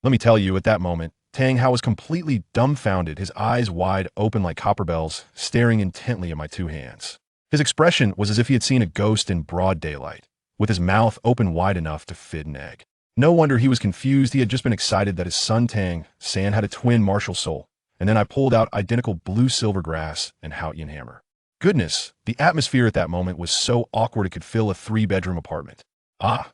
Let me tell you, at that moment, Tang Hao was completely dumbfounded, his eyes wide open like copper bells, staring intently at my two hands. His expression was as if he had seen a ghost in broad daylight, with his mouth open wide enough to fit an egg. No wonder he was confused. He had just been excited that his son Tang San had a twin martial soul, and then I pulled out identical blue silver grass and Xingtian hammer. Goodness, the atmosphere at that moment was so awkward it could fill a 3-bedroom apartment.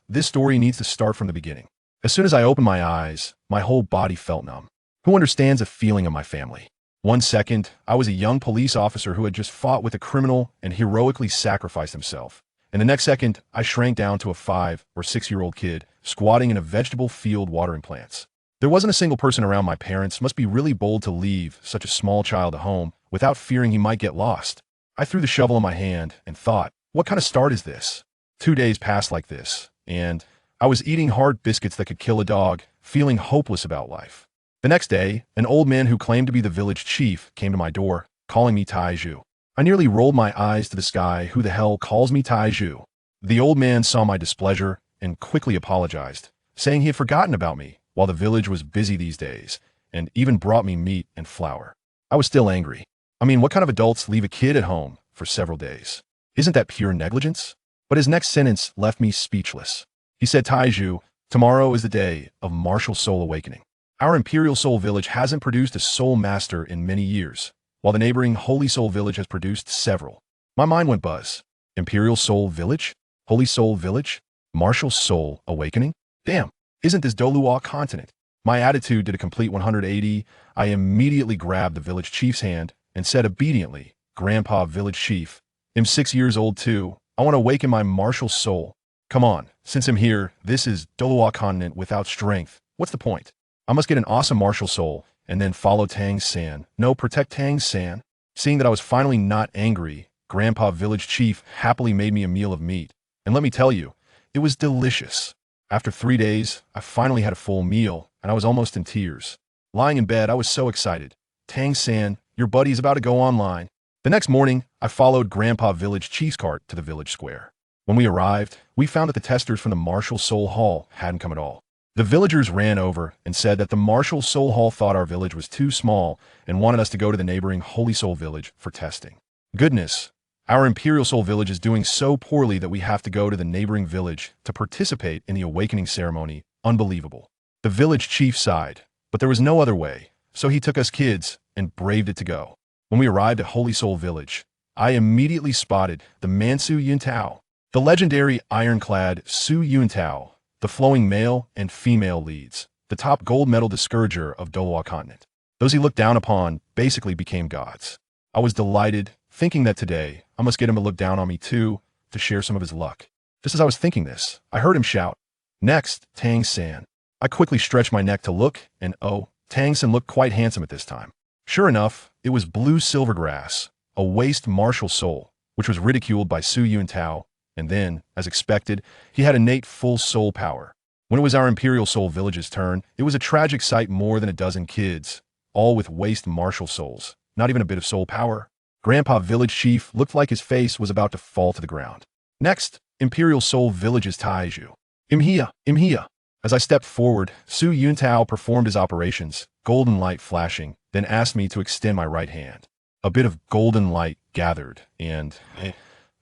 This story needs to start from the beginning. As soon as I opened my eyes, my whole body felt numb. Who understands the feeling of my family? 1 second, I was a young police officer who had just fought with a criminal and heroically sacrificed himself. And the next second, I shrank down to a 5 or 6-year-old kid squatting in a vegetable field watering plants. There wasn't a single person around. My parents must be really bold to leave such a small child at home without fearing he might get lost. I threw the shovel in my hand and thought, what kind of start is this? 2 days passed like this, and I was eating hard biscuits that could kill a dog, feeling hopeless about life. The next day, an old man who claimed to be the village chief came to my door, calling me Taiju. I nearly rolled my eyes to the sky. Who the hell calls me Taiju? The old man saw my displeasure and quickly apologized, saying he had forgotten about me while the village was busy these days, and even brought me meat and flour. I was still angry. I mean, what kind of adults leave a kid at home for several days? Isn't that pure negligence? But his next sentence left me speechless. He said, Taiju, tomorrow is the day of martial soul awakening. Our Imperial Soul Village hasn't produced a soul master in many years, while the neighboring Holy Soul Village has produced several. My mind went buzz. Imperial Soul Village? Holy Soul Village? Martial Soul Awakening? Damn, isn't this Douluo Continent? My attitude did a complete 180. I immediately grabbed the village chief's hand and said obediently, Grandpa Village Chief, I'm 6 years old too. I want to awaken my martial soul. Come on, since I'm here, this is Douluo Continent without strength. What's the point? I must get an awesome martial soul and then follow Tang San. No, protect Tang San. Seeing that I was finally not angry, Grandpa Village Chief happily made me a meal of meat. And let me tell you, it was delicious. After 3 days, I finally had a full meal, and I was almost in tears. Lying in bed, I was so excited. Tang San, your buddy is about to go online. The next morning, I followed Grandpa Village Chief's cart to the village square. When we arrived, we found that the testers from the Martial Soul Hall hadn't come at all. The villagers ran over and said that the Martial Soul Hall thought our village was too small and wanted us to go to the neighboring Holy Soul Village for testing. Goodness, our Imperial Soul Village is doing so poorly that we have to go to the neighboring village to participate in the awakening ceremony. Unbelievable. The village chief sighed, but there was no other way, so he took us kids and braved it to go. When we arrived at Holy Soul Village, I immediately spotted the man Su Yuntao, the legendary ironclad Su Yuntao, the flowing male and female leads, the top gold medal discourager of Douluo Continent. Those he looked down upon basically became gods. I was delighted, thinking that today I must get him to look down on me too, to share some of his luck. Just as I was thinking this, I heard him shout, "Next, Tang San." I quickly stretched my neck to look, and oh, Tang San looked quite handsome at this time. Sure enough, it was Blue Silvergrass, a waste martial soul, which was ridiculed by Su Yuntao. And then, as expected, he had innate full soul power. When it was our Imperial Soul Village's turn, it was a tragic sight. More than a dozen kids, all with waste martial souls, not even a bit of soul power. Grandpa Village Chief looked like his face was about to fall to the ground. Next, Imperial Soul Village's Taiju. I'm here. As I stepped forward, Su Yuntao performed his operations, golden light flashing, then asked me to extend my right hand. A bit of golden light gathered, and,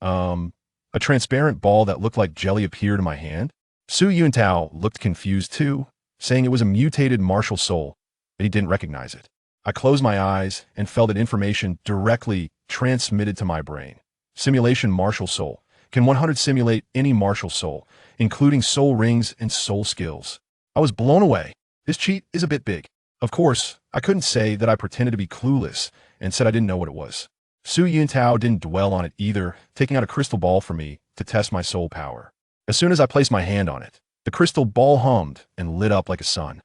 a transparent ball that looked like jelly appeared in my hand. Su Yuntao looked confused too, saying it was a mutated martial soul, but he didn't recognize it. I closed my eyes and felt that information directly transmitted to my brain. Simulation martial soul. Can 100 simulate any martial soul, including soul rings and soul skills? I was blown away. This cheat is a bit big. Of course, I couldn't say that I pretended to be clueless and said I didn't know what it was. Su Yuntao didn't dwell on it either, taking out a crystal ball for me to test my soul power. As soon as I placed my hand on it, the crystal ball hummed and lit up like a sun.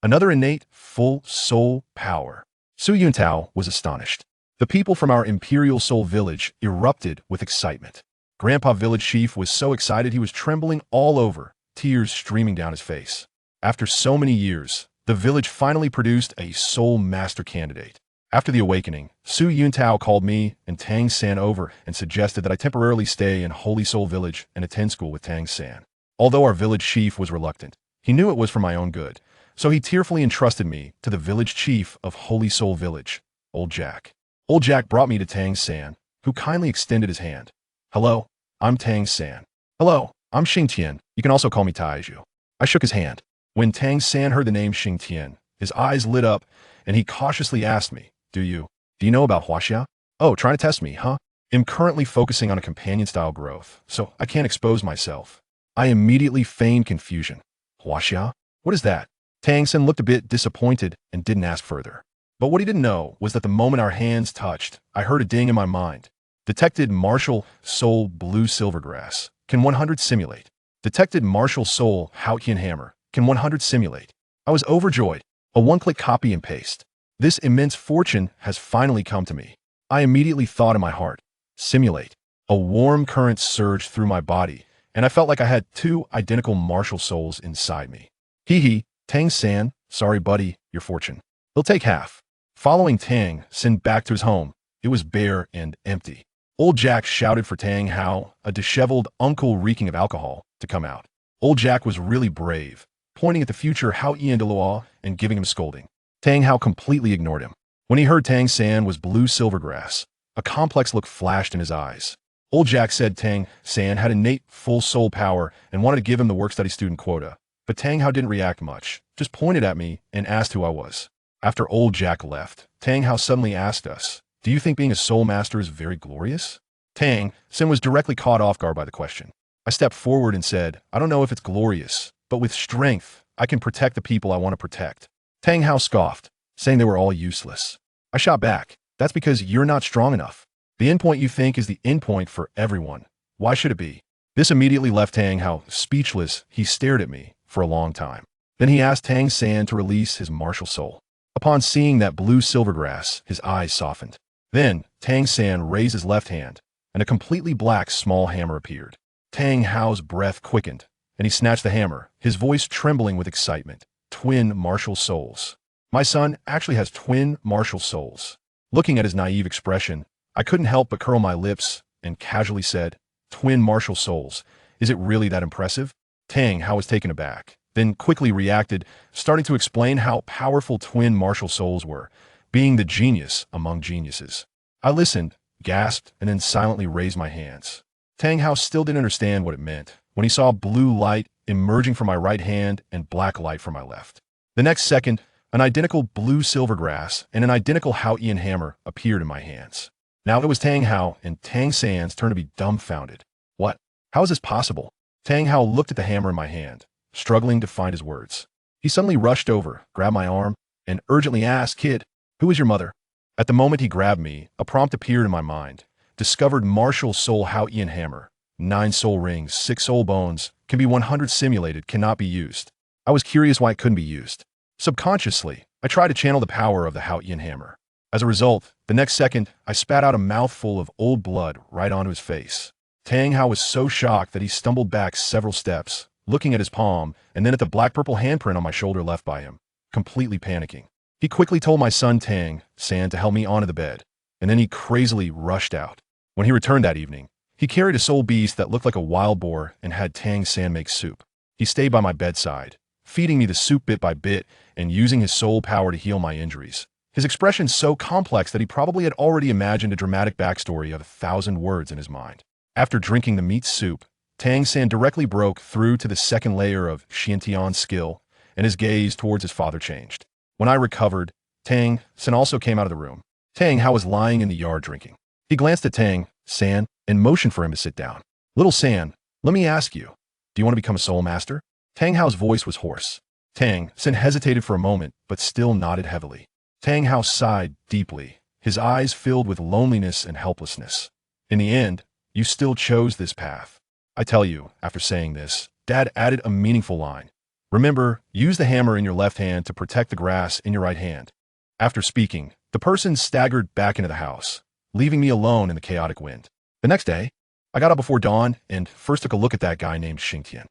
Another innate, full soul power. Su Yuntao was astonished. The people from our Imperial Soul Village erupted with excitement. Grandpa Village Chief was so excited he was trembling all over, tears streaming down his face. After so many years, the village finally produced a soul master candidate. After the awakening, Su Yuntao called me and Tang San over and suggested that I temporarily stay in Holy Soul Village and attend school with Tang San. Although our village chief was reluctant, he knew it was for my own good, So he tearfully entrusted me to the village chief of Holy Soul Village, Old Jack. Old Jack brought me to Tang's San, who kindly extended his hand. Hello, I'm Tang's San. Hello, I'm Xingtian. You can also call me Taiju. I shook his hand. When Tang San heard the name Xingtian, his eyes lit up, and he cautiously asked me, Do you know about Huaxia? Oh, trying to test me, huh? I'm currently focusing on a companion-style growth, so I can't expose myself. I immediately feigned confusion. Huaxia? What is that? Tang San looked a bit disappointed and didn't ask further. But what he didn't know was that the moment our hands touched, I heard a ding in my mind. Detected Martial Soul Blue Silvergrass. Can 100 simulate? Detected Martial Soul Xingtian Hammer. Can 100 simulate? I was overjoyed. A one-click copy and paste. This immense fortune has finally come to me. I immediately thought in my heart, simulate. A warm current surged through my body, and I felt like I had two identical martial souls inside me. Hee, Tang San, sorry buddy, your fortune. He'll take half. Following Tang San back to his home, it was bare and empty. Old Jack shouted for Tang Hao, a disheveled uncle reeking of alcohol, to come out. Old Jack was really brave, pointing at the future Xingtian Douluo and giving him a scolding. Tang Hao completely ignored him. When he heard Tang San was blue silvergrass, a complex look flashed in his eyes. Old Jack said Tang San had innate full soul power and wanted to give him the work-study student quota, but Tang Hao didn't react much, just pointed at me and asked who I was. After Old Jack left, Tang Hao suddenly asked us, Do you think being a soul master is very glorious? Tang San was directly caught off guard by the question. I stepped forward and said, I don't know if it's glorious, but with strength, I can protect the people I want to protect. Tang Hao scoffed, saying they were all useless. I shot back, that's because you're not strong enough. The endpoint you think is the endpoint for everyone. Why should it be? This immediately left Tang Hao speechless. He stared at me for a long time. Then he asked Tang San to release his martial soul. Upon seeing that blue silvergrass, his eyes softened. Then, Tang San raised his left hand, and a completely black small hammer appeared. Tang Hao's breath quickened, and he snatched the hammer, his voice trembling with excitement. Twin martial souls. My son actually has twin martial souls. Looking at his naive expression, I couldn't help but curl my lips and casually said, Twin martial souls. Is it really that impressive? Tang Hao was taken aback, then quickly reacted, starting to explain how powerful twin martial souls were, being the genius among geniuses. I listened, gasped, and then silently raised my hands. Tang Hao still didn't understand what it meant when he saw blue light emerging from my right hand and black light from my left. The next second, an identical blue silvergrass and an identical Xingtian hammer appeared in my hands. Now it was Tang Hao and Tang San's turn to be dumbfounded. What? How is this possible? Tang Hao looked at the hammer in my hand, struggling to find his words. He suddenly rushed over, grabbed my arm, and urgently asked, Kid, who is your mother? At the moment he grabbed me, a prompt appeared in my mind. Discovered martial soul Xingtian hammer. 9 soul rings, 6 soul bones, can be 100 simulated, cannot be used. I was curious why it couldn't be used. Subconsciously, I tried to channel the power of the Xingtian hammer. As a result, the next second, I spat out a mouthful of old blood right onto his face. Tang Hao was so shocked that he stumbled back several steps, looking at his palm and then at the black-purple handprint on my shoulder left by him, completely panicking. He quickly told my son Tang San to help me onto the bed, and then he crazily rushed out. When he returned that evening, he carried a soul beast that looked like a wild boar and had Tang San make soup. He stayed by my bedside, feeding me the soup bit by bit and using his soul power to heal my injuries. His expression so complex that he probably had already imagined a dramatic backstory of 1,000 words in his mind. After drinking the meat soup, Tang San directly broke through to the second layer of Xingtian's skill, and his gaze towards his father changed. When I recovered, Tang San also came out of the room. Tang Hao was lying in the yard drinking. He glanced at Tang San and motioned for him to sit down. Little San, let me ask you, do you want to become a soul master? Tang Hao's voice was hoarse. Tang San hesitated for a moment, but still nodded heavily. Tang Hao sighed deeply, his eyes filled with loneliness and helplessness. In the end, you still chose this path. I tell you, after saying this, Dad added a meaningful line. Remember, use the hammer in your left hand to protect the grass in your right hand. After speaking, the person staggered back into the house, leaving me alone in the chaotic wind. The next day, I got up before dawn and first took a look at that guy named Xingtian.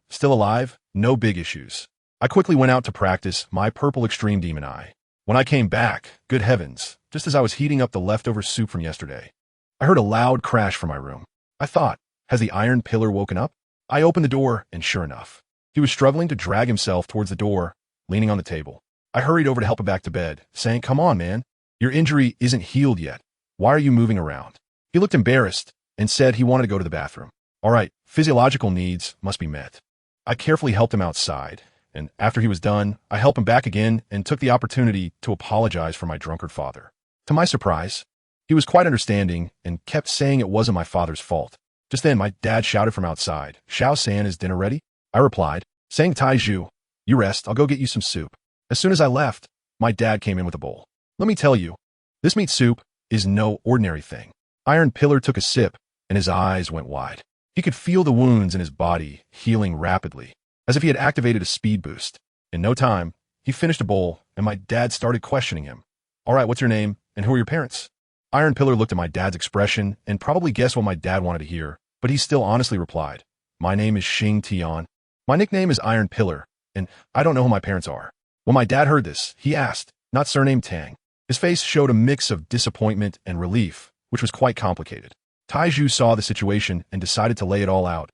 Still alive, no big issues. I quickly went out to practice my purple extreme demon eye. When I came back, good heavens, just as I was heating up the leftover soup from yesterday, I heard a loud crash from my room. I thought, has the iron pillar woken up? I opened the door, and sure enough, he was struggling to drag himself towards the door leaning on the table. I hurried over to help him back to bed, saying, "Come on, man. Your injury isn't healed yet. Why are you moving around?" He looked embarrassed and said he wanted to go to the bathroom. All right, physiological needs must be met. I carefully helped him outside, and after he was done, I helped him back again and took the opportunity to apologize for my drunkard father. To my surprise, he was quite understanding and kept saying it wasn't my father's fault. Just then, my dad shouted from outside, "Xiao San, is dinner ready?" I replied, saying, "Taiju, you rest, I'll go get you some soup." As soon as I left, my dad came in with a bowl. Let me tell you, this meat soup is no ordinary thing. Iron Pillar took a sip, and his eyes went wide. He could feel the wounds in his body healing rapidly, as if he had activated a speed boost. In no time, he finished a bowl, and my dad started questioning him. "All right, what's your name, and who are your parents?" Iron Pillar looked at my dad's expression and probably guessed what my dad wanted to hear, but he still honestly replied, "My name is Xingtian. My nickname is Iron Pillar, and I don't know who my parents are." When my dad heard this, he asked, "Not surname Tang?" His face showed a mix of disappointment and relief, which was quite complicated. Taiju saw the situation and decided to lay it all out.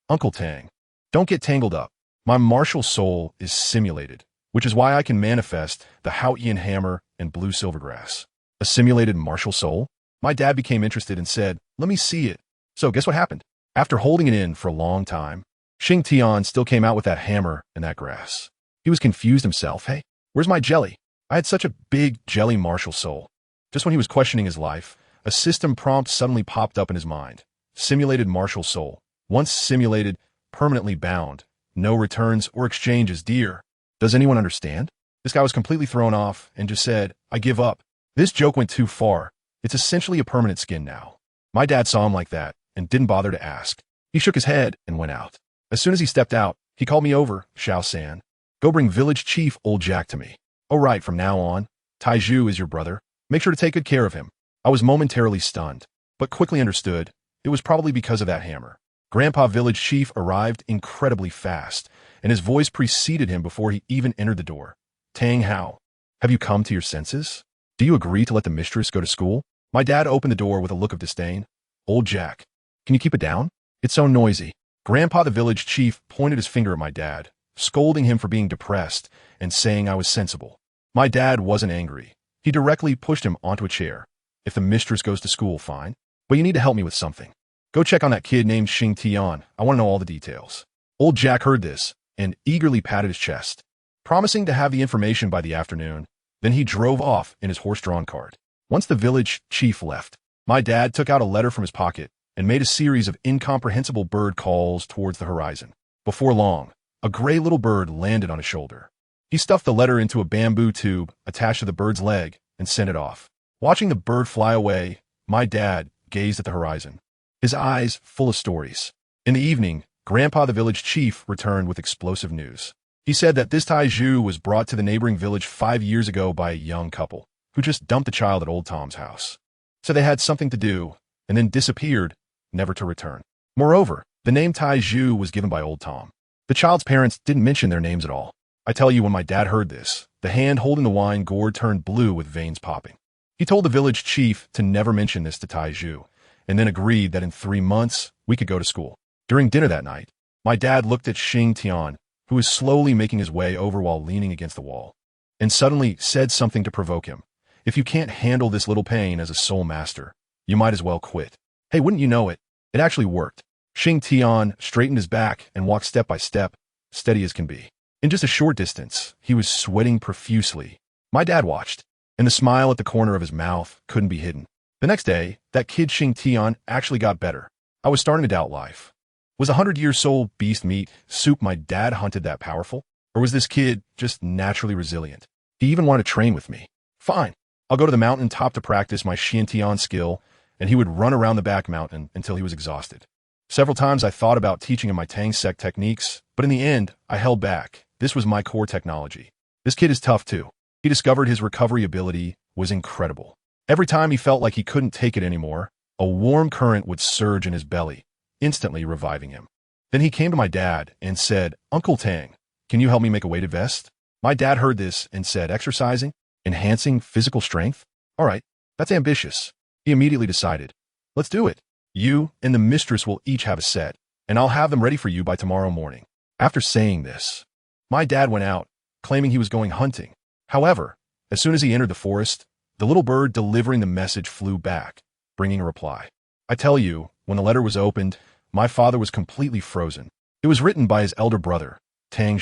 "Uncle Tang, don't get tangled up. My martial soul is simulated, which is why I can manifest the Haotian hammer and blue silvergrass." A simulated martial soul? My dad became interested and said, "Let me see it." So guess what happened? After holding it in for a long time, Xingtian still came out with that hammer and that grass. He was confused himself. "Hey, where's my jelly? I had such a big jelly martial soul." Just when he was questioning his life, a system prompt suddenly popped up in his mind. Simulated martial soul. Once simulated, permanently bound. No returns or exchanges, dear. Does anyone understand? This guy was completely thrown off and just said, "I give up." This joke went too far. It's essentially a permanent skin now. My dad saw him like that and didn't bother to ask. He shook his head and went out. As soon as he stepped out, he called me over, "Xiao San, go bring village chief Old Jack to me." "Oh right, from now on, Taiju is your brother. Make sure to take good care of him." I was momentarily stunned, but quickly understood it was probably because of that hammer. Grandpa Village Chief arrived incredibly fast, and his voice preceded him before he even entered the door. "Tang Hao, have you come to your senses? Do you agree to let the mistress go to school?" My dad opened the door with a look of disdain. "Old Jack, can you keep it down? It's so noisy." Grandpa the Village Chief pointed his finger at my dad, scolding him for being depressed and saying I was sensible. My dad wasn't angry. He directly pushed him onto a chair. "If the mistress goes to school, fine. But you need to help me with something. Go check on that kid named Xingtian. I want to know all the details." Old Jack heard this and eagerly patted his chest, promising to have the information by the afternoon. Then he drove off in his horse-drawn cart. Once the village chief left, my dad took out a letter from his pocket and made a series of incomprehensible bird calls towards the horizon. Before long, a gray little bird landed on his shoulder. He stuffed the letter into a bamboo tube attached to the bird's leg and sent it off. Watching the bird fly away, my dad gazed at the horizon, his eyes full of stories. In the evening, Grandpa the village chief returned with explosive news. He said that this Taiju was brought to the neighboring village 5 years ago by a young couple who just dumped the child at Old Tom's house. So they had something to do and then disappeared, never to return. Moreover, the name Taiju was given by Old Tom. The child's parents didn't mention their names at all. I tell you, when my dad heard this, the hand holding the wine gourd turned blue with veins popping. He told the village chief to never mention this to Taiju, and then agreed that in 3 months, we could go to school. During dinner that night, my dad looked at Xingtian, who was slowly making his way over while leaning against the wall, and suddenly said something to provoke him. "If you can't handle this little pain as a soul master, you might as well quit." Hey, wouldn't you know it? It actually worked. Xingtian straightened his back and walked step by step, steady as can be. In just a short distance, he was sweating profusely. My dad watched, and the smile at the corner of his mouth couldn't be hidden. The next day, that kid Xingtian actually got better. I was starting to doubt life. Was 100-year-soul beast meat soup my dad hunted that powerful? Or was this kid just naturally resilient? He even wanted to train with me. Fine, I'll go to the mountain top to practice my Xingtian skill, and he would run around the back mountain until he was exhausted. Several times I thought about teaching him my Tang sect techniques, but in the end, I held back. This was my core technology. This kid is tough too. He discovered his recovery ability was incredible. Every time he felt like he couldn't take it anymore, a warm current would surge in his belly, instantly reviving him. Then he came to my dad and said, "Uncle Tang, can you help me make a weighted vest?" My dad heard this and said, "Exercising? Enhancing physical strength? All right, that's ambitious." He immediately decided, "Let's do it. You and the mistress will each have a set, and I'll have them ready for you by tomorrow morning." After saying this, my dad went out claiming he was going hunting. However, as soon as he entered the forest, the little bird delivering the message flew back, bringing a reply. I tell you, when the letter was opened, my father was completely frozen. It was written by his elder brother, Tang,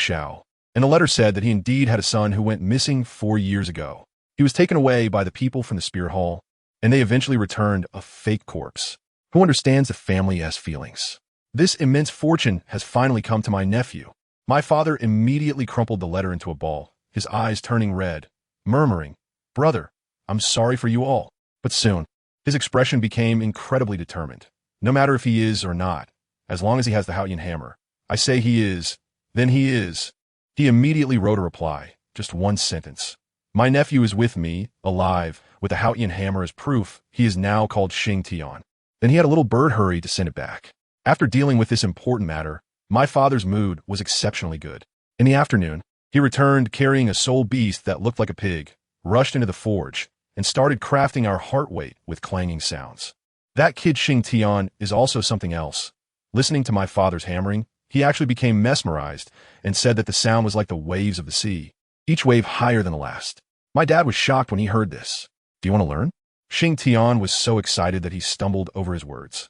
and the letter said that he indeed had a son who went missing 4 years ago. He was taken away by the people from the spirit hall, and they eventually returned a fake corpse. Who understands the family has feelings? This immense fortune has finally come to my nephew. My father immediately crumpled the letter into a ball, his eyes turning red, murmuring, "Brother, I'm sorry for you all." But soon, his expression became incredibly determined. No matter if he is or not, as long as he has the Xingtian hammer. I say he is, then he is. He immediately wrote a reply, just one sentence. My nephew is with me, alive, with the Xingtian hammer as proof. He is now called Xingtian. Then he had a little bird hurry to send it back. After dealing with this important matter, my father's mood was exceptionally good. In the afternoon, he returned carrying a soul beast that looked like a pig, rushed into the forge, and started crafting our heart weight with clanging sounds. That kid Xingtian is also something else. Listening to my father's hammering, he actually became mesmerized and said that the sound was like the waves of the sea, each wave higher than the last. My dad was shocked when he heard this. Do you want to learn? Xingtian was so excited that he stumbled over his words.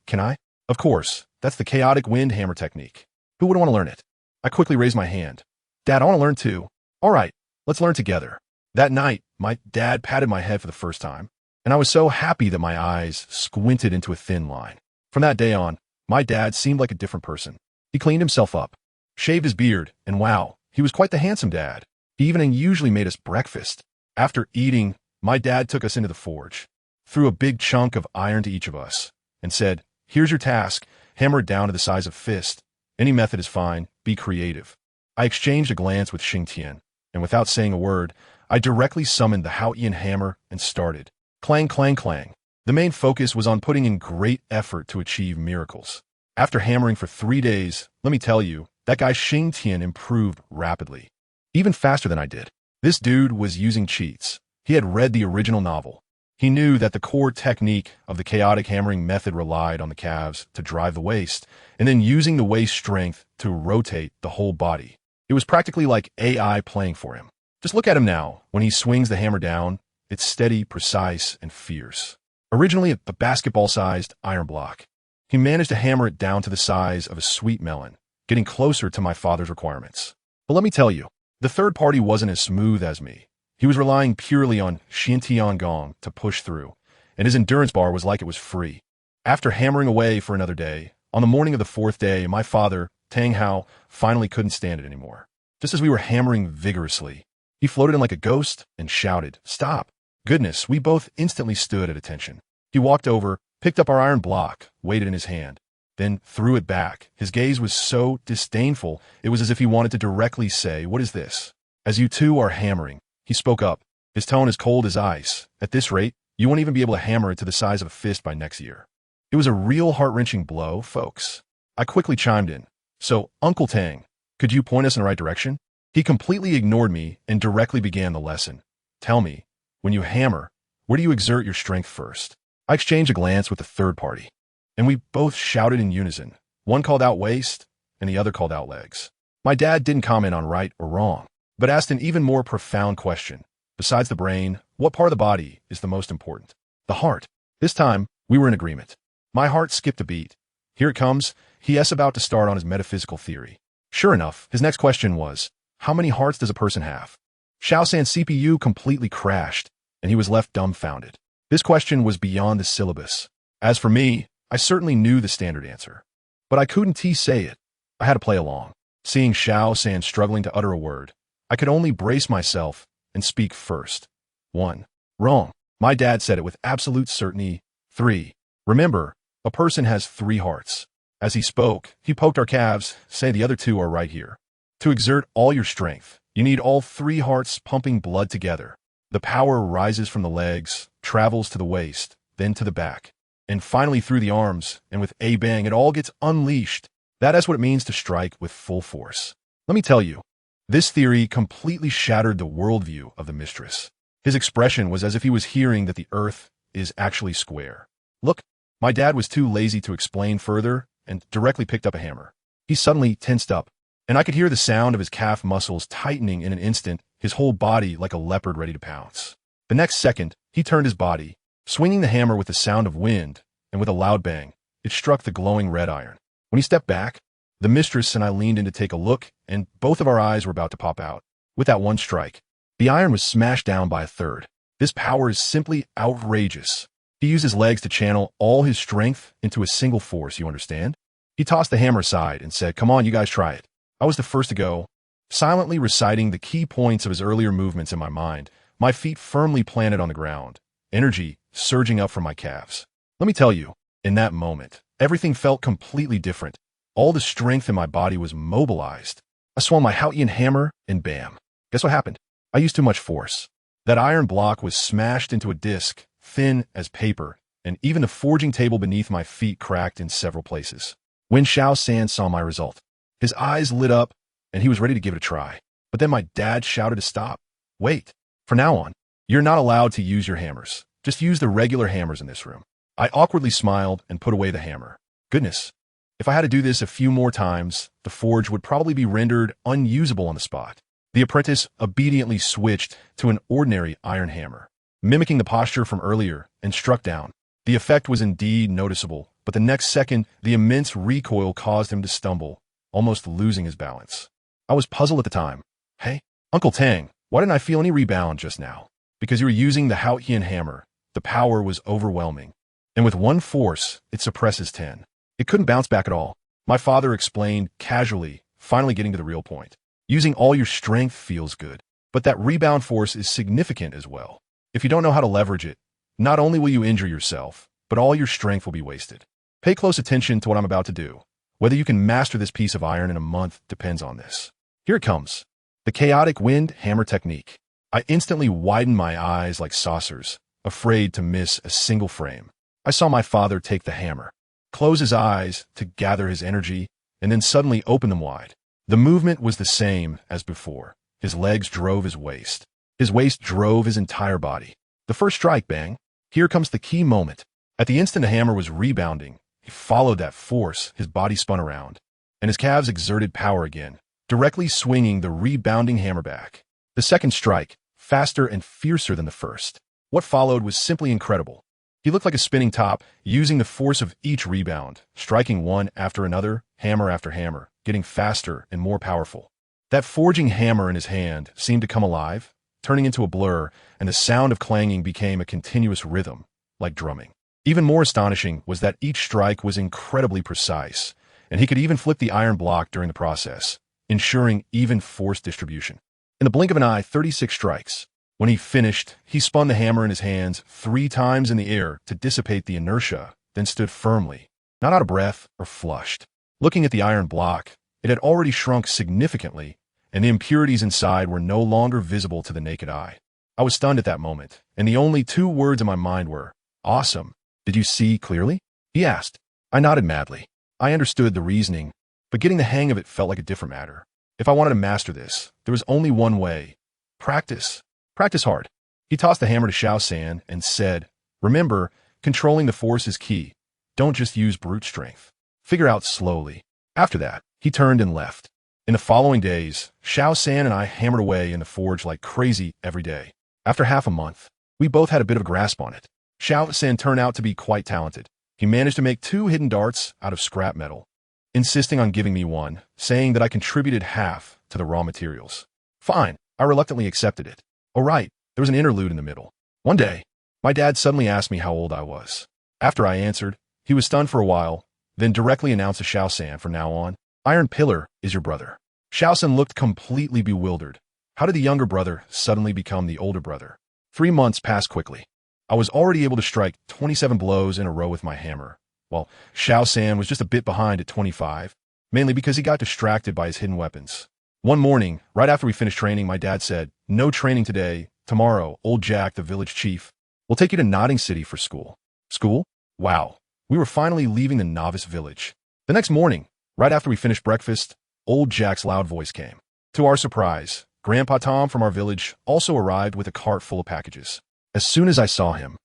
Can I? Of course, that's the chaotic wind hammer technique. Who would want to learn it? I quickly raised my hand. Dad, I want to learn too. All right, let's learn together. That night, my dad patted my head for the first time, and I was so happy that my eyes squinted into a thin line. From that day on, my dad seemed like a different person. He cleaned himself up, shaved his beard, and wow, he was quite the handsome dad. He even unusually made us breakfast. After eating, my dad took us into the forge, threw a big chunk of iron to each of us, and said, "Here's your task, hammer it down to the size of a fist. Any method is fine, be creative." I exchanged a glance with Xingtian, and without saying a word, I directly summoned the Xingtian hammer and started. Clang, clang, clang. The main focus was on putting in great effort to achieve miracles. After hammering for 3 days, let me tell you, that guy Xingtian improved rapidly. Even faster than I did. This dude was using cheats. He had read the original novel. He knew that the core technique of the chaotic hammering method relied on the calves to drive the waist, and then using the waist strength to rotate the whole body. It was practically like AI playing for him. Just look at him now. When he swings the hammer down, it's steady, precise, and fierce. Originally a basketball-sized iron block, he managed to hammer it down to the size of a sweet melon, getting closer to my father's requirements. But let me tell you, the third party wasn't as smooth as me. He was relying purely on Xingtian Gong to push through, and his endurance bar was like it was free. After hammering away for another day, on the morning of the 4th day, my father, Tang, finally couldn't stand it anymore. Just as we were hammering vigorously, he floated in like a ghost and shouted, "Stop!" Goodness, we both instantly stood at attention. He walked over, picked up our iron block, weighed it in his hand, then threw it back. His gaze was so disdainful, it was as if he wanted to directly say, "What is this?" As you two are hammering, he spoke up, his tone as cold as ice. "At this rate, you won't even be able to hammer it to the size of a fist by next year." It was a real heart-wrenching blow, folks. I quickly chimed in. "So, Uncle Tang, could you point us in the right direction?" He completely ignored me and directly began the lesson. "Tell me, when you hammer, where do you exert your strength first?" I exchanged a glance with the third party, and we both shouted in unison. One called out waist, and the other called out legs. My dad didn't comment on right or wrong, but asked an even more profound question. Besides the brain, what part of the body is the most important? The heart. This time, we were in agreement. My heart skipped a beat. Here it comes. He is about to start on his metaphysical theory. Sure enough, his next question was, how many hearts does a person have? Xiaosan's CPU completely crashed, and he was left dumbfounded. This question was beyond the syllabus. As for me, I certainly knew the standard answer, but I couldn't say it. I had to play along. Seeing Xiaosan struggling to utter a word, I could only brace myself and speak first. 1. Wrong. My dad said it with absolute certainty. 3. Remember, a person has 3 hearts. As he spoke, he poked our calves, saying the other 2 are right here. To exert all your strength, you need all 3 hearts pumping blood together. The power rises from the legs, travels to the waist, then to the back, and finally through the arms, and with a bang, it all gets unleashed. That is what it means to strike with full force. Let me tell you, this theory completely shattered the worldview of the mistress. His expression was as if he was hearing that the earth is actually square. Look, my dad was too lazy to explain further and directly picked up a hammer. He suddenly tensed up, and I could hear the sound of his calf muscles tightening in an instant, his whole body like a leopard ready to pounce. The next second, he turned his body, swinging the hammer with the sound of wind, and with a loud bang, it struck the glowing red iron. When he stepped back, the mistress and I leaned in to take a look, and both of our eyes were about to pop out. With that one strike, the iron was smashed down by a third. This power is simply outrageous. He used his legs to channel all his strength into a single force, you understand? He tossed the hammer aside and said, "Come on, you guys try it." I was the first to go, silently reciting the key points of his earlier movements in my mind, my feet firmly planted on the ground, energy surging up from my calves. Let me tell you, in that moment, everything felt completely different. All the strength in my body was mobilized. I swung my Xingtian hammer, and bam. Guess what happened? I used too much force. That iron block was smashed into a disc, thin as paper, and even the forging table beneath my feet cracked in several places. When San saw my result, his eyes lit up, and he was ready to give it a try. But then my dad shouted to stop. "Wait. From now on, you're not allowed to use your hammers. Just use the regular hammers in this room." I awkwardly smiled and put away the hammer. Goodness, if I had to do this a few more times, the forge would probably be rendered unusable on the spot. The apprentice obediently switched to an ordinary iron hammer, mimicking the posture from earlier, and struck down. The effect was indeed noticeable, but the next second, the immense recoil caused him to stumble, almost losing his balance. I was puzzled at the time. "Hey, Uncle Tang, why didn't I feel any rebound just now?" "Because you were using the Xingtian hammer. The power was overwhelming. And with one force, it suppresses 10. It couldn't bounce back at all." My father explained casually, finally getting to the real point. "Using all your strength feels good, but that rebound force is significant as well. If you don't know how to leverage it, not only will you injure yourself, but all your strength will be wasted. Pay close attention to what I'm about to do. Whether you can master this piece of iron in a month depends on this." Here it comes. The chaotic wind hammer technique. I instantly widened my eyes like saucers, afraid to miss a single frame. I saw my father take the hammer, close his eyes to gather his energy, and then suddenly open them wide. The movement was the same as before. His legs drove his waist. His waist drove his entire body. The first strike, bang. Here comes the key moment. At the instant the hammer was rebounding, he followed that force, his body spun around, and his calves exerted power again, directly swinging the rebounding hammer back. The second strike, faster and fiercer than the first. What followed was simply incredible. He looked like a spinning top, using the force of each rebound, striking one after another, hammer after hammer, getting faster and more powerful. That forging hammer in his hand seemed to come alive, turning into a blur, and the sound of clanging became a continuous rhythm, like drumming. Even more astonishing was that each strike was incredibly precise, and he could even flip the iron block during the process, ensuring even force distribution. In the blink of an eye, 36 strikes. When he finished, he spun the hammer in his hands 3 times in the air to dissipate the inertia, then stood firmly, not out of breath or flushed. Looking at the iron block, it had already shrunk significantly, and the impurities inside were no longer visible to the naked eye. I was stunned at that moment, and the only 2 words in my mind were, "Awesome. Did you see clearly?" he asked. I nodded madly. I understood the reasoning, but getting the hang of it felt like a different matter. If I wanted to master this, there was only one way. Practice. Practice hard. He tossed the hammer to San and said, "Remember, controlling the force is key. Don't just use brute strength. Figure out slowly." After that, he turned and left. In the following days, San and I hammered away in the forge like crazy every day. After half a month, we both had a bit of a grasp on it. San turned out to be quite talented. He managed to make 2 hidden darts out of scrap metal, insisting on giving me one, saying that I contributed half to the raw materials. Fine, I reluctantly accepted it. Oh right, there was an interlude in the middle. One day, my dad suddenly asked me how old I was. After I answered, he was stunned for a while, then directly announced to San from now on, "Iron Pillar is your brother." San looked completely bewildered. How did the younger brother suddenly become the older brother? 3 months passed quickly. I was already able to strike 27 blows in a row with my hammer, while San was just a bit behind at 25, mainly because he got distracted by his hidden weapons. One morning, right after we finished training, my dad said, "No training today. Tomorrow, old Jack, the village chief, will take you to Notting City for school." School? Wow. We were finally leaving the novice village. The next morning, right after we finished breakfast, old Jack's loud voice came. To our surprise, Grandpa Tom from our village also arrived with a cart full of packages. As soon as I saw him,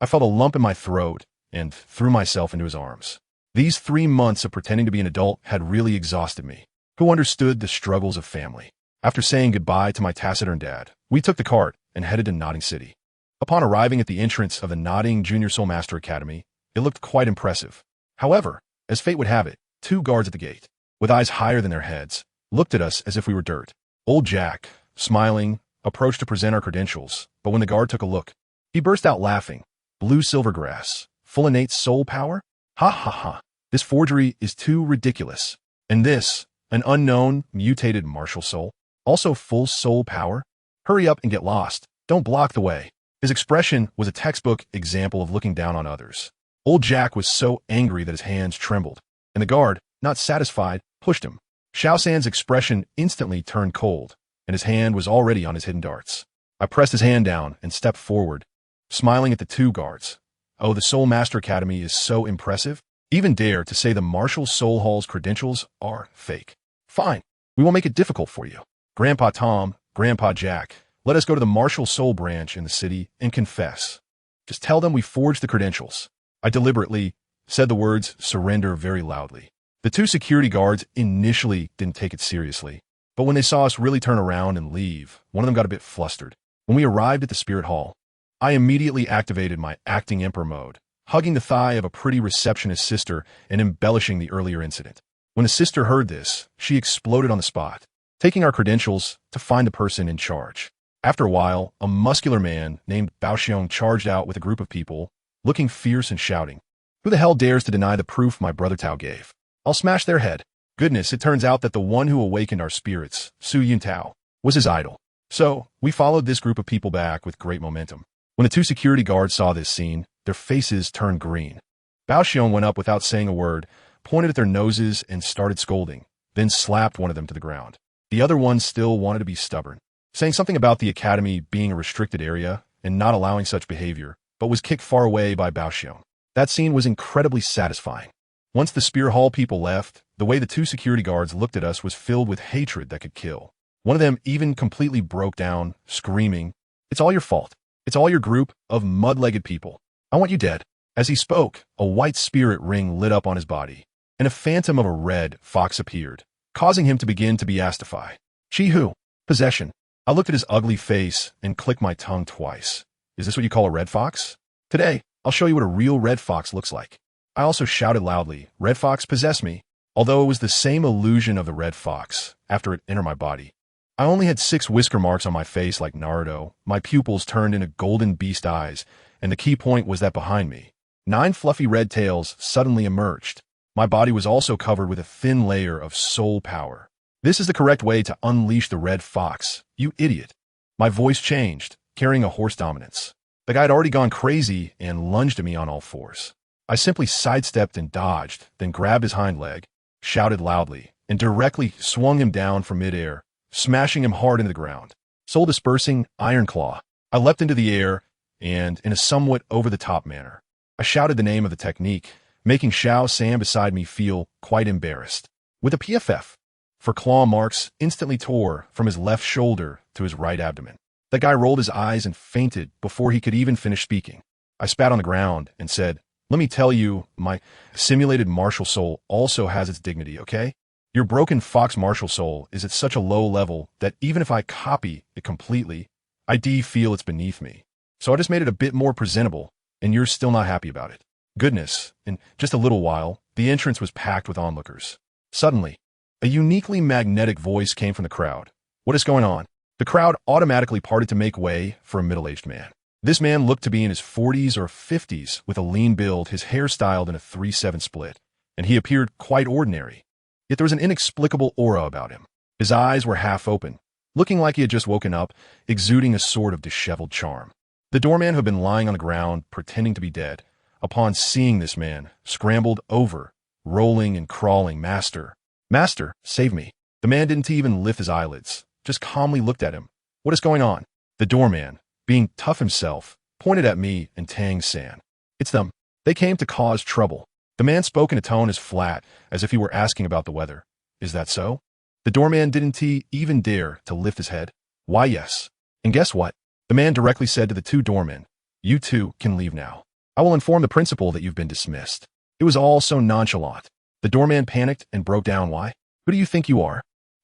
I felt a lump in my throat and threw myself into his arms. These 3 months of pretending to be an adult had really exhausted me. who understood the struggles of family. After saying goodbye to my taciturn dad, we took the cart and headed to Nodding City. Upon arriving at the entrance of the Nodding Junior Soul Master Academy, it looked quite impressive. However, as fate would have it, 2 guards at the gate, with eyes higher than their heads, looked at us as if we were dirt. Old Jack, smiling, approached to present our credentials, but when the guard took a look, he burst out laughing. Blue silvergrass, full innate soul power? Ha ha ha. This forgery is too ridiculous. And this, an unknown, mutated martial soul, also full soul power? Hurry up and get lost. Don't block the way. His expression was a textbook example of looking down on others. Old Jack was so angry that his hands trembled, and the guard, not satisfied, pushed him. Xiao San's expression instantly turned cold, and his hand was already on his hidden darts. I pressed his hand down and stepped forward, smiling at the 2 guards. Oh, the Soul Master Academy is so impressive. Even dare to say the Martial Soul Hall's credentials are fake. Fine, we will make it difficult for you. Grandpa Tom, Grandpa Jack, let us go to the Martial Soul branch in the city and confess. Just tell them we forged the credentials. I deliberately said the words surrender very loudly. The 2 security guards initially didn't take it seriously, but when they saw us really turn around and leave, one of them got a bit flustered. When we arrived at the Spirit Hall, I immediately activated my acting emperor mode, hugging the thigh of a pretty receptionist sister and embellishing the earlier incident. When the sister heard this, she exploded on the spot, taking our credentials to find the person in charge. After a while, a muscular man named Baoxiong charged out with a group of people, looking fierce and shouting, "Who the hell dares to deny the proof my brother Tao gave? I'll smash their head." Goodness, it turns out that the one who awakened our spirits, Su Yun Tao, was his idol. So, we followed this group of people back with great momentum. When the 2 security guards saw this scene, their faces turned green. Baoxiong went up without saying a word, pointed at their noses and started scolding, then slapped one of them to the ground. The other one still wanted to be stubborn, saying something about the academy being a restricted area and not allowing such behavior, but was kicked far away by Baoxiong. That scene was incredibly satisfying. Once the Spear Hall people left, the way the 2 security guards looked at us was filled with hatred that could kill. One of them even completely broke down, screaming, "It's all your fault. It's all your group of mud-legged people. I want you dead." As he spoke, a white spirit ring lit up on his body, and a phantom of a red fox appeared, causing him to begin to beastify. Chi-Hu, possession. I looked at his ugly face and clicked my tongue twice. Is this what you call a red fox? Today, I'll show you what a real red fox looks like. I also shouted loudly, "Red fox, possess me," although it was the same illusion of the red fox after it entered my body. I only had 6 whisker marks on my face like Naruto, my pupils turned into golden beast eyes, and the key point was that behind me, 9 fluffy red tails suddenly emerged. My body was also covered with a thin layer of soul power. This is the correct way to unleash the red fox, you idiot. My voice changed, carrying a hoarse dominance. The guy had already gone crazy and lunged at me on all fours. I simply sidestepped and dodged, then grabbed his hind leg, shouted loudly, and directly swung him down from midair, smashing him hard into the ground. Soul dispersing iron claw. I leapt into the air, and in a somewhat over-the-top manner, I shouted the name of the technique, making Xiao San beside me feel quite embarrassed. With a PFF, for claw marks instantly tore from his left shoulder to his right abdomen. The guy rolled his eyes and fainted before he could even finish speaking. I spat on the ground and said, "Let me tell you, my simulated martial soul also has its dignity, okay? Your broken fox martial soul is at such a low level that even if I copy it completely, I feel it's beneath me. So I just made it a bit more presentable, and you're still not happy about it." Goodness, in just a little while, the entrance was packed with onlookers. Suddenly, a uniquely magnetic voice came from the crowd. "What is going on?" The crowd automatically parted to make way for a middle-aged man. This man looked to be in his 40s or 50s with a lean build, his hair styled in a 3/7 split, and he appeared quite ordinary. Yet there was an inexplicable aura about him. His eyes were half open, looking like he had just woken up, exuding a sort of disheveled charm. The doorman who had been lying on the ground, pretending to be dead, upon seeing this man, scrambled over, rolling and crawling, "Master, Master, save me." The man didn't even lift his eyelids, just calmly looked at him. "What is going on?" The doorman, being tough himself, pointed at me and Tang San. "It's them. They came to cause trouble." The man spoke in a tone as flat as if he were asking about the weather. "Is that so?" The doorman didn't even dare to lift his head. "Why, yes. And guess what?" The man directly said to the 2 doormen, "You 2 can leave now. I will inform the principal that you've been dismissed." It was all so nonchalant. The doorman panicked and broke down. "Why? Who do you think you are?"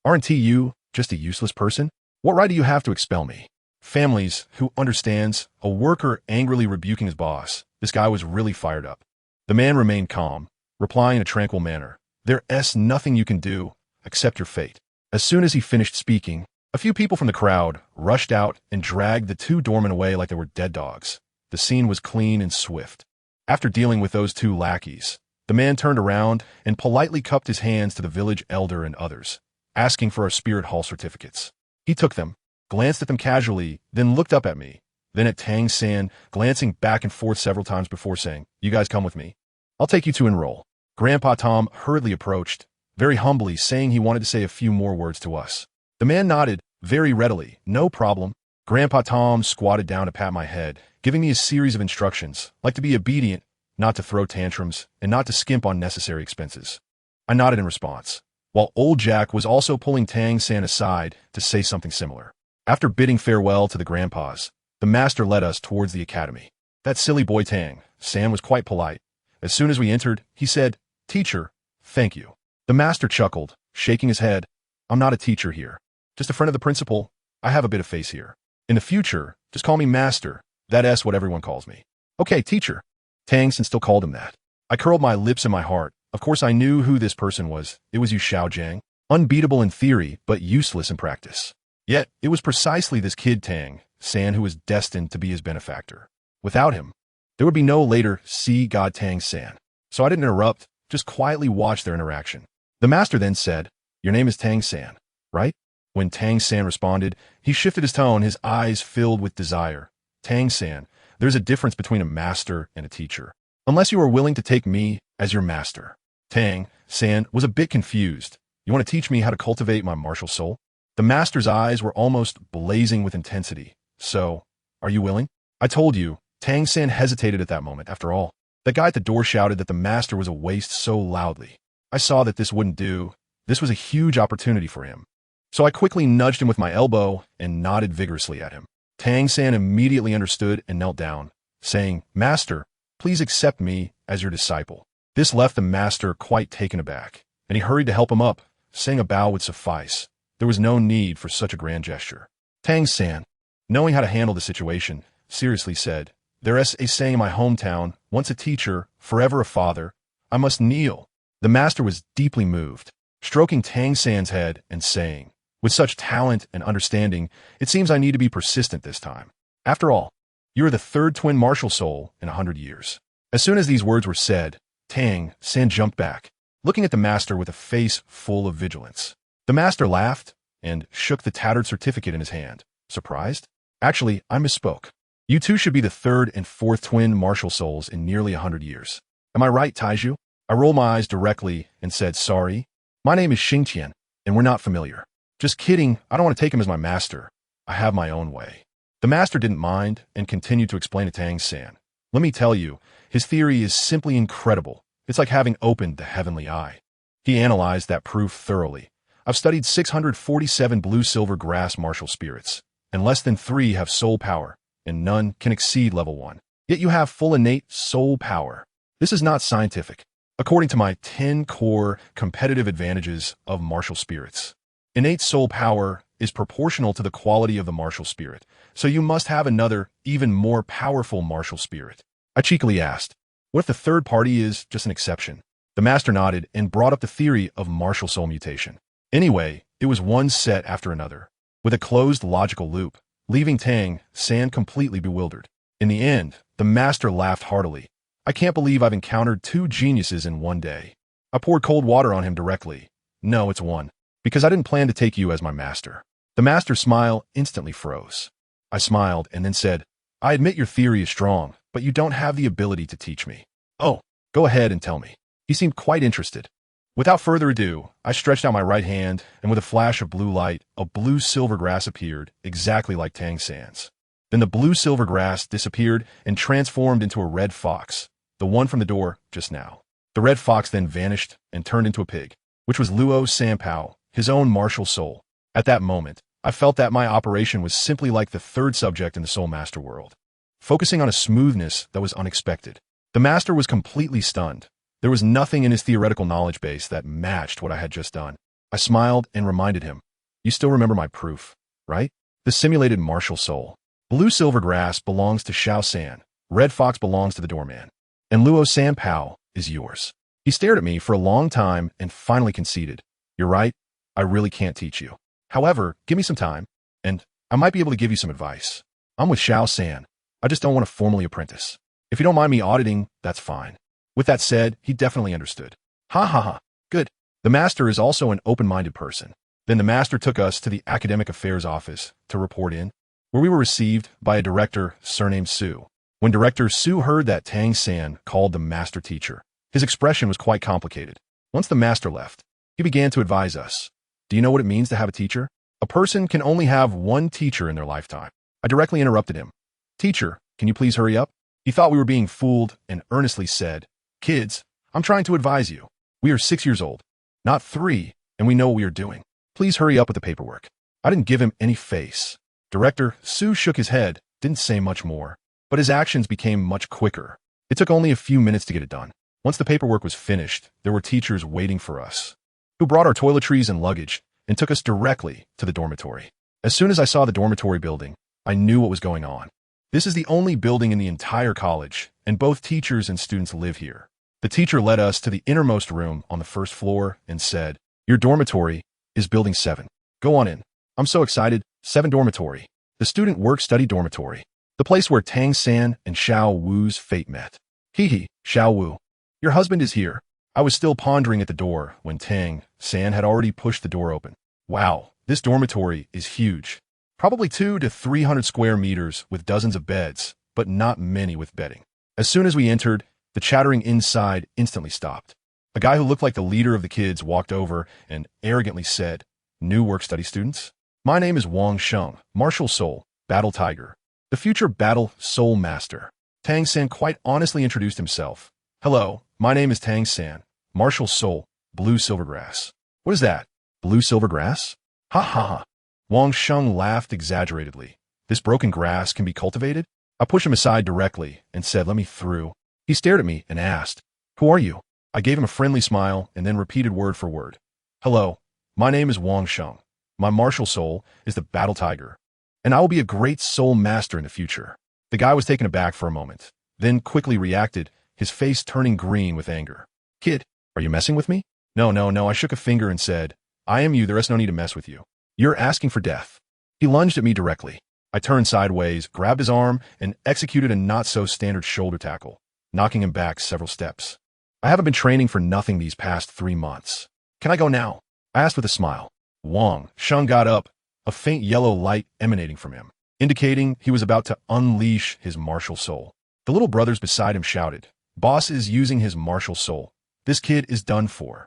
Aren't you just a useless person? What right do you have to expel me? Families, who understands, a worker angrily rebuking his boss. This guy was really fired up. The man remained calm, replying in a tranquil manner. There's nothing you can do, accept your fate. As soon as he finished speaking, a few people from the crowd rushed out and dragged the two doormen away like they were dead dogs. The scene was clean and swift. After dealing with those two lackeys, the man turned around and politely cupped his hands to the village elder and others, asking for our spirit hall certificates. He took them, glanced at them casually, then looked up at me, then at Tang San, glancing back and forth several times before saying, "You guys come with me. I'll take you to enroll." Grandpa Tom hurriedly approached, very humbly saying he wanted to say a few more words to us. The man nodded very readily. "No problem." Grandpa Tom squatted down to pat my head, giving me a series of instructions, like to be obedient, not to throw tantrums, and not to skimp on necessary expenses. I nodded in response, while old Jack was also pulling Tang San aside to say something similar. After bidding farewell to the grandpas, the master led us towards the academy. That silly boy Tang San was quite polite. As soon as we entered, he said, "Teacher, thank you." The master chuckled, shaking his head. "I'm not a teacher here. Just a friend of the principal. I have a bit of face here. In the future, just call me Master. That's what everyone calls me." "Okay, teacher." Tang San still called him that. I curled my lips in my heart. Of course I knew who this person was. It was Yu Xiaojiang. Unbeatable in theory, but useless in practice. Yet, it was precisely this kid Tang San who was destined to be his benefactor. Without him, there would be no later See God Tang San. So I didn't interrupt, just quietly watched their interaction. The master then said, "Your name is Tang San, right?" When Tang San responded, he shifted his tone, his eyes filled with desire. "Tang San, there's a difference between a master and a teacher. Unless you are willing to take me as your master." Tang San was a bit confused. "You want to teach me how to cultivate my martial soul?" The master's eyes were almost blazing with intensity. "So, are you willing?" "I told you." Tang San hesitated at that moment. After all, the guy at the door shouted that the master was a waste so loudly. I saw that this wouldn't do. This was a huge opportunity for him. So I quickly nudged him with my elbow and nodded vigorously at him. Tang San immediately understood and knelt down, saying, "Master, please accept me as your disciple." This left the master quite taken aback, and he hurried to help him up, saying a bow would suffice. There was no need for such a grand gesture. Tang San, knowing how to handle the situation, seriously said, "There's a saying in my hometown, once a teacher, forever a father. I must kneel." The master was deeply moved, stroking Tang San's head and saying, "With such talent and understanding, it seems I need to be persistent this time. After all, you are the third twin martial soul in 100 years. As soon as these words were said, Tang San jumped back, looking at the master with a face full of vigilance. The master laughed and shook the tattered certificate in his hand. Surprised? "Actually, I misspoke. You two should be the third and fourth twin martial souls in nearly 100 years. Am I right, Taiju?" I rolled my eyes directly and said, "Sorry. My name is Xingtian, and we're not familiar." "Just kidding. I don't want to take him as my master. I have my own way." The master didn't mind and continued to explain to Tang San. "Let me tell you, his theory is simply incredible. It's like having opened the heavenly eye." He analyzed that proof thoroughly. "I've studied 647 blue-silver grass martial spirits, and less than 3 have soul power, and none can exceed level 1. Yet you have full innate soul power. This is not scientific. According to my 10 core competitive advantages of martial spirits, innate soul power is proportional to the quality of the martial spirit, so you must have another, even more powerful martial spirit." I cheekily asked, "What if the third party is just an exception?" The master nodded and brought up the theory of martial soul mutation. Anyway, it was one set after another, with a closed logical loop, leaving Tang San completely bewildered. In the end, the master laughed heartily. "I can't believe I've encountered 2 geniuses in one day." I poured cold water on him directly. "No, it's 1. Because I didn't plan to take you as my master." The master's smile instantly froze. I smiled and then said, "I admit your theory is strong, but you don't have the ability to teach me." "Oh, go ahead and tell me." He seemed quite interested. Without further ado, I stretched out my right hand, and with a flash of blue light, a blue-silver grass appeared, exactly like Tang San's. Then the blue-silver grass disappeared and transformed into a red fox, the one from the door just now. The red fox then vanished and turned into a pig, which was Luo Sanpao, his own martial soul. At that moment, I felt that my operation was simply like the third subject in the Soul Master world, focusing on a smoothness that was unexpected. The master was completely stunned. There was nothing in his theoretical knowledge base that matched what I had just done. I smiled and reminded him, you still remember my proof, right? The simulated martial soul. Blue silver grass belongs to Xiao San, red fox belongs to the doorman, and Luo San Pao is yours. He stared at me for a long time and finally conceded, you're right, I really can't teach you. However, give me some time, and I might be able to give you some advice. I'm with Xiao San. I just don't want to formally apprentice. If you don't mind me auditing, that's fine. With that said, he definitely understood. Ha ha ha, good. The master is also an open-minded person. Then the master took us to the academic affairs office to report in, where we were received by a director surnamed Su. When Director Su heard that Tang San called the master teacher, his expression was quite complicated. Once the master left, he began to advise us. Do you know what it means to have a teacher? A person can only have one teacher in their lifetime. I directly interrupted him. Teacher, can you please hurry up? He thought we were being fooled and earnestly said, kids, I'm trying to advise you. We are 6 years old, not 3, and we know what we are doing. Please hurry up with the paperwork. I didn't give him any face. Director Su shook his head, didn't say much more, but his actions became much quicker. It took only a few minutes to get it done. Once the paperwork was finished, there were teachers waiting for us, who brought our toiletries and luggage and took us directly to the dormitory. As soon as I saw the dormitory building, I knew what was going on. This is the only building in the entire college, and both teachers and students live here. The teacher led us to the innermost room on the first floor and said, your dormitory is building 7. Go on in. I'm so excited. 7 dormitory. The student work-study dormitory. The place where Tang San and Xiao Wu's fate met. Hee, Xiao Wu. Your husband is here. I was still pondering at the door when Tang San had already pushed the door open. Wow, this dormitory is huge. Probably 200 to 300 square meters with dozens of beds, but not many with bedding. As soon as we entered, the chattering inside instantly stopped. A guy who looked like the leader of the kids walked over and arrogantly said, new work-study students? My name is Wang Sheng, Martial Soul, Battle Tiger, the future Battle Soul Master. Tang San quite honestly introduced himself. Hello, my name is Tang San, Martial Soul, Blue Silvergrass. What is that? Blue Silvergrass? Ha ha ha. Wang Sheng laughed exaggeratedly. This broken grass can be cultivated? I pushed him aside directly and said, let me through. He stared at me and asked, who are you? I gave him a friendly smile and then repeated word for word. Hello, my name is Wang Sheng. My martial soul is the Battle Tiger, and I will be a great soul master in the future. The guy was taken aback for a moment, then quickly reacted, his face turning green with anger. Kid, are you messing with me? No, I shook a finger and said, I am you, there is no need to mess with you. You're asking for death. He lunged at me directly. I turned sideways, grabbed his arm, and executed a not-so-standard shoulder tackle, knocking him back several steps. I haven't been training for nothing these past 3 months. Can I go now? I asked with a smile. Wang Sheng got up, a faint yellow light emanating from him, indicating he was about to unleash his martial soul. The little brothers beside him shouted, Boss is using his martial soul. This kid is done for.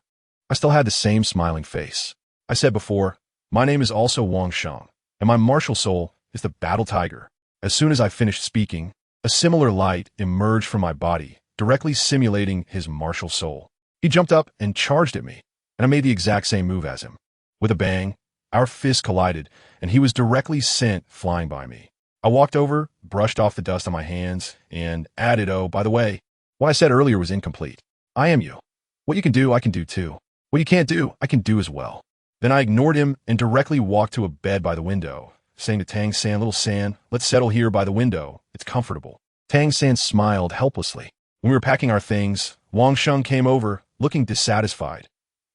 I still had the same smiling face. I said before, my name is also Wang Sheng, and my martial soul is the Battle Tiger. As soon as I finished speaking, a similar light emerged from my body, directly simulating his martial soul. He jumped up and charged at me, and I made the exact same move as him. With a bang, our fists collided, and he was directly sent flying by me. I walked over, brushed off the dust on my hands, and added, oh, by the way, what I said earlier was incomplete. I am you. What you can do, I can do too. What you can't do, I can do as well. Then I ignored him and directly walked to a bed by the window, saying to Tang San, little San, let's settle here by the window. It's comfortable. Tang San smiled helplessly. When we were packing our things, Wang Sheng came over, looking dissatisfied.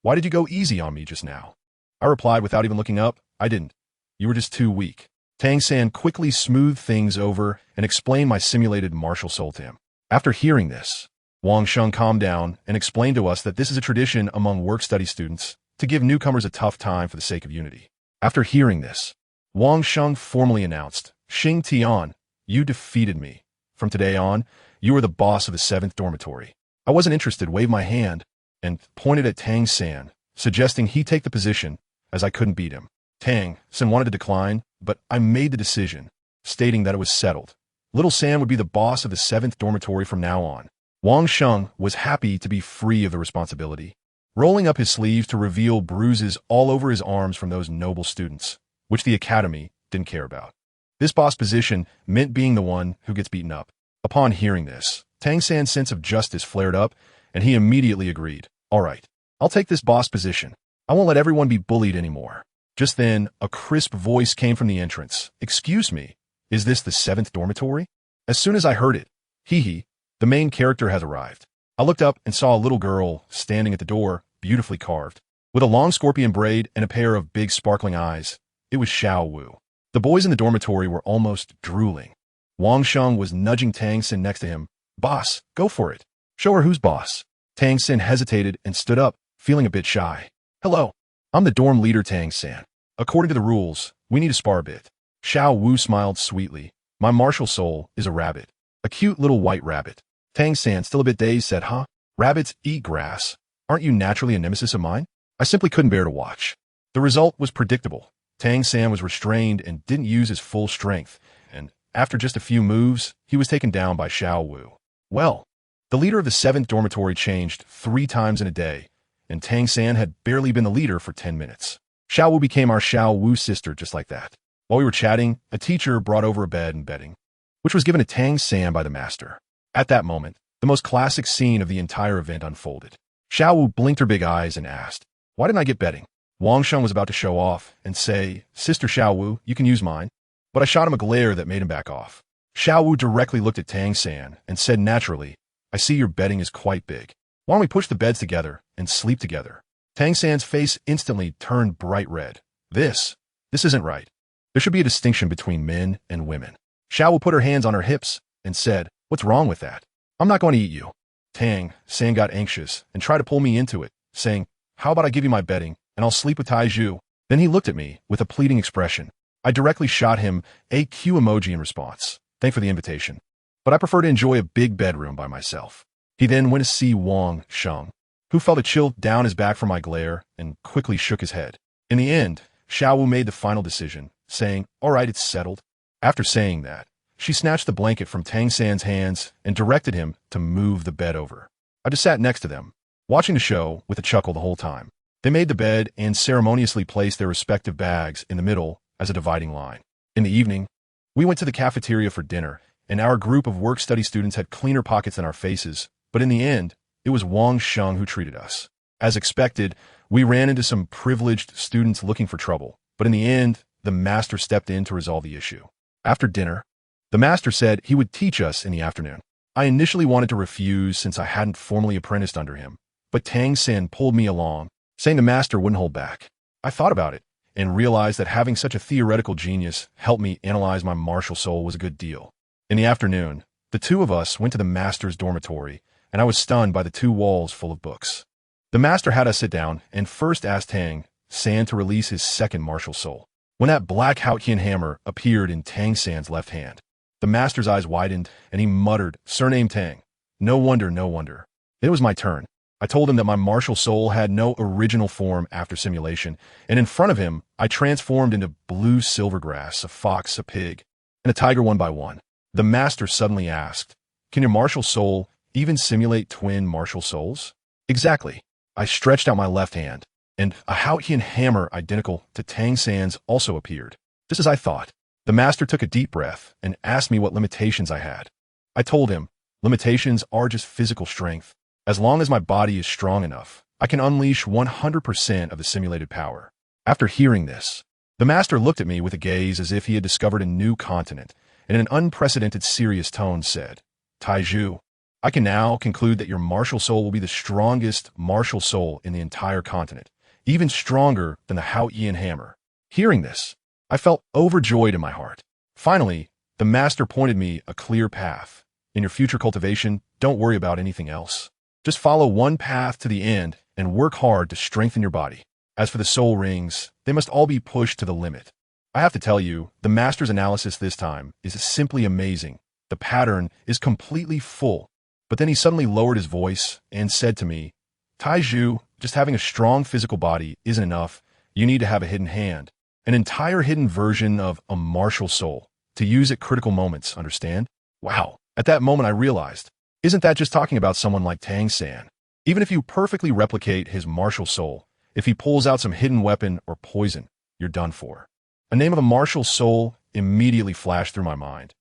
Why did you go easy on me just now? I replied without even looking up, I didn't. You were just too weak. Tang San quickly smoothed things over and explained my simulated martial soul to him. After hearing this, Wang Sheng calmed down and explained to us that this is a tradition among work-study students to give newcomers a tough time for the sake of unity. After hearing this, Wang Sheng formally announced, Xingtian, you defeated me. From today on, you are the boss of the 7th dormitory. I wasn't interested, waved my hand, and pointed at Tang San, suggesting he take the position, as I couldn't beat him. Tang San wanted to decline, but I made the decision, stating that it was settled. Little San would be the boss of the 7th dormitory from now on. Wang Sheng was happy to be free of the responsibility, rolling up his sleeves to reveal bruises all over his arms from those noble students, which the academy didn't care about. This boss position meant being the one who gets beaten up. Upon hearing this, Tang San's sense of justice flared up, and he immediately agreed. All right, I'll take this boss position. I won't let everyone be bullied anymore. Just then, a crisp voice came from the entrance. Excuse me, is this the 7th dormitory? As soon as I heard it, hee, the main character has arrived. I looked up and saw a little girl standing at the door, beautifully carved. With a long scorpion braid and a pair of big sparkling eyes, it was Xiao Wu. The boys in the dormitory were almost drooling. Wang Sheng was nudging Tang Xin next to him. Boss, go for it. Show her who's boss. Tang Xin hesitated and stood up, feeling a bit shy. Hello, I'm the dorm leader, Tang Xin. According to the rules, we need to spar a bit. Xiao Wu smiled sweetly. My martial soul is a rabbit. A cute little white rabbit. Tang Xin, still a bit dazed, said, Huh? Rabbits eat grass. Aren't you naturally a nemesis of mine? I simply couldn't bear to watch. The result was predictable. Tang Xin was restrained and didn't use his full strength, and after just a few moves, he was taken down by Xiao Wu. Well, the leader of the 7th dormitory changed 3 times in a day, and Tang Xin had barely been the leader for 10 minutes. Xiao Wu became our Xiao Wu sister just like that. While we were chatting, a teacher brought over a bed and bedding, which was given to Tang Xin by the master. At that moment, the most classic scene of the entire event unfolded. Xiao Wu blinked her big eyes and asked, Why didn't I get bedding? Wang Sheng was about to show off and say, Sister Xiao Wu, you can use mine. But I shot him a glare that made him back off. Xiao Wu directly looked at Tang Xin and said naturally, I see your bedding is quite big. Why don't we push the beds together and sleep together? Tang Xin's face instantly turned bright red. This isn't right. There should be a distinction between men and women. Xiao Wu put her hands on her hips and said, What's wrong with that? I'm not going to eat you. Tang Xin got anxious and tried to pull me into it, saying, How about I give you my bedding and I'll sleep with Tai Zhu? Then he looked at me with a pleading expression. I directly shot him a Q emoji in response. Thanks for the invitation. But I prefer to enjoy a big bedroom by myself. He then went to see Wang Sheng, who felt a chill down his back from my glare and quickly shook his head. In the end, Xiao Wu made the final decision, saying, All right, it's settled. After saying that, she snatched the blanket from Tang Xin's hands and directed him to move the bed over. I just sat next to them, watching the show with a chuckle the whole time. They made the bed and ceremoniously placed their respective bags in the middle as a dividing line. In the evening, we went to the cafeteria for dinner, and our group of work-study students had cleaner pockets than our faces, but in the end, it was Wang Sheng who treated us. As expected, we ran into some privileged students looking for trouble, but in the end, the master stepped in to resolve the issue. After dinner, the master said he would teach us in the afternoon. I initially wanted to refuse since I hadn't formally apprenticed under him, but Tang Xin pulled me along, saying the master wouldn't hold back. I thought about it and realized that having such a theoretical genius help me analyze my martial soul was a good deal. In the afternoon, the two of us went to the master's dormitory, and I was stunned by the 2 walls full of books. The master had us sit down and first asked Tang Xin to release his 2nd martial soul. When that black Xingtian hammer appeared in Tang Xin's left hand, the master's eyes widened and he muttered, Surname Tang. No wonder, no wonder. It was my turn. I told him that my martial soul had no original form after simulation, and in front of him, I transformed into blue silvergrass, a fox, a pig, and a tiger one by one. The master suddenly asked, Can your martial soul even simulate twin martial souls? Exactly. I stretched out my left hand, and a Xingtian hammer identical to Tang Xin's also appeared. Just as I thought, the master took a deep breath and asked me what limitations I had. I told him, limitations are just physical strength. As long as my body is strong enough, I can unleash 100% of the simulated power. After hearing this, the master looked at me with a gaze as if he had discovered a new continent, and in an unprecedented serious tone said, Tai Zhu, I can now conclude that your martial soul will be the strongest martial soul in the entire continent, even stronger than the Xingtian hammer. Hearing this, I felt overjoyed in my heart. Finally, the master pointed me a clear path. In your future cultivation, don't worry about anything else. Just follow one path to the end and work hard to strengthen your body. As for the soul rings, they must all be pushed to the limit. I have to tell you, the master's analysis this time is simply amazing. The pattern is completely full. But then he suddenly lowered his voice and said to me, Tai Zhu, just having a strong physical body isn't enough. You need to have a hidden hand, an entire hidden version of a martial soul, to use at critical moments, understand? Wow. At that moment I realized, isn't that just talking about someone like Tang Xin? Even if you perfectly replicate his martial soul, if he pulls out some hidden weapon or poison, you're done for. A name of a martial soul immediately flashed through my mind.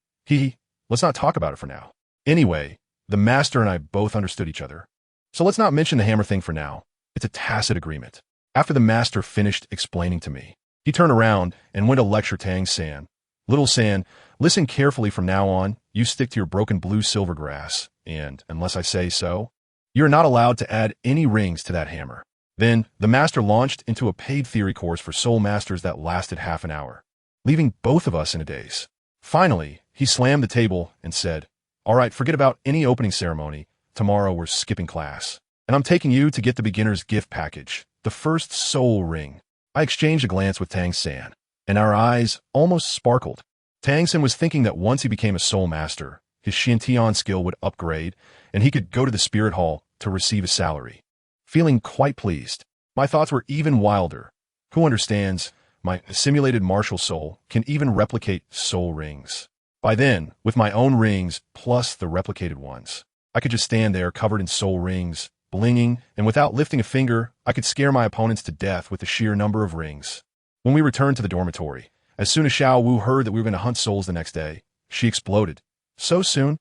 Let's not talk about it for now. Anyway, the master and I both understood each other. So let's not mention the hammer thing for now. It's a tacit agreement. After the master finished explaining to me, he turned around and went to lecture Tang San. Little San, listen carefully from now on. You stick to your broken blue silver grass, and, unless I say so, you're not allowed to add any rings to that hammer. Then, the master launched into a paid theory course for soul masters that lasted half an hour, leaving both of us in a daze. Finally, he slammed the table and said, "All right, forget about any opening ceremony. Tomorrow we're skipping class. And I'm taking you to get the beginner's gift package, the first soul ring." I exchanged a glance with Tang San, and our eyes almost sparkled. Tang San was thinking that once he became a soul master, his Xingtian skill would upgrade, and he could go to the spirit hall to receive a salary. Feeling quite pleased, my thoughts were even wilder. Who understands? My simulated martial soul can even replicate soul rings. By then, with my own rings plus the replicated ones, I could just stand there covered in soul rings, blinging, and without lifting a finger, I could scare my opponents to death with the sheer number of rings. When we returned to the dormitory, as soon as Xiao Wu heard that we were going to hunt souls the next day, she exploded. So soon?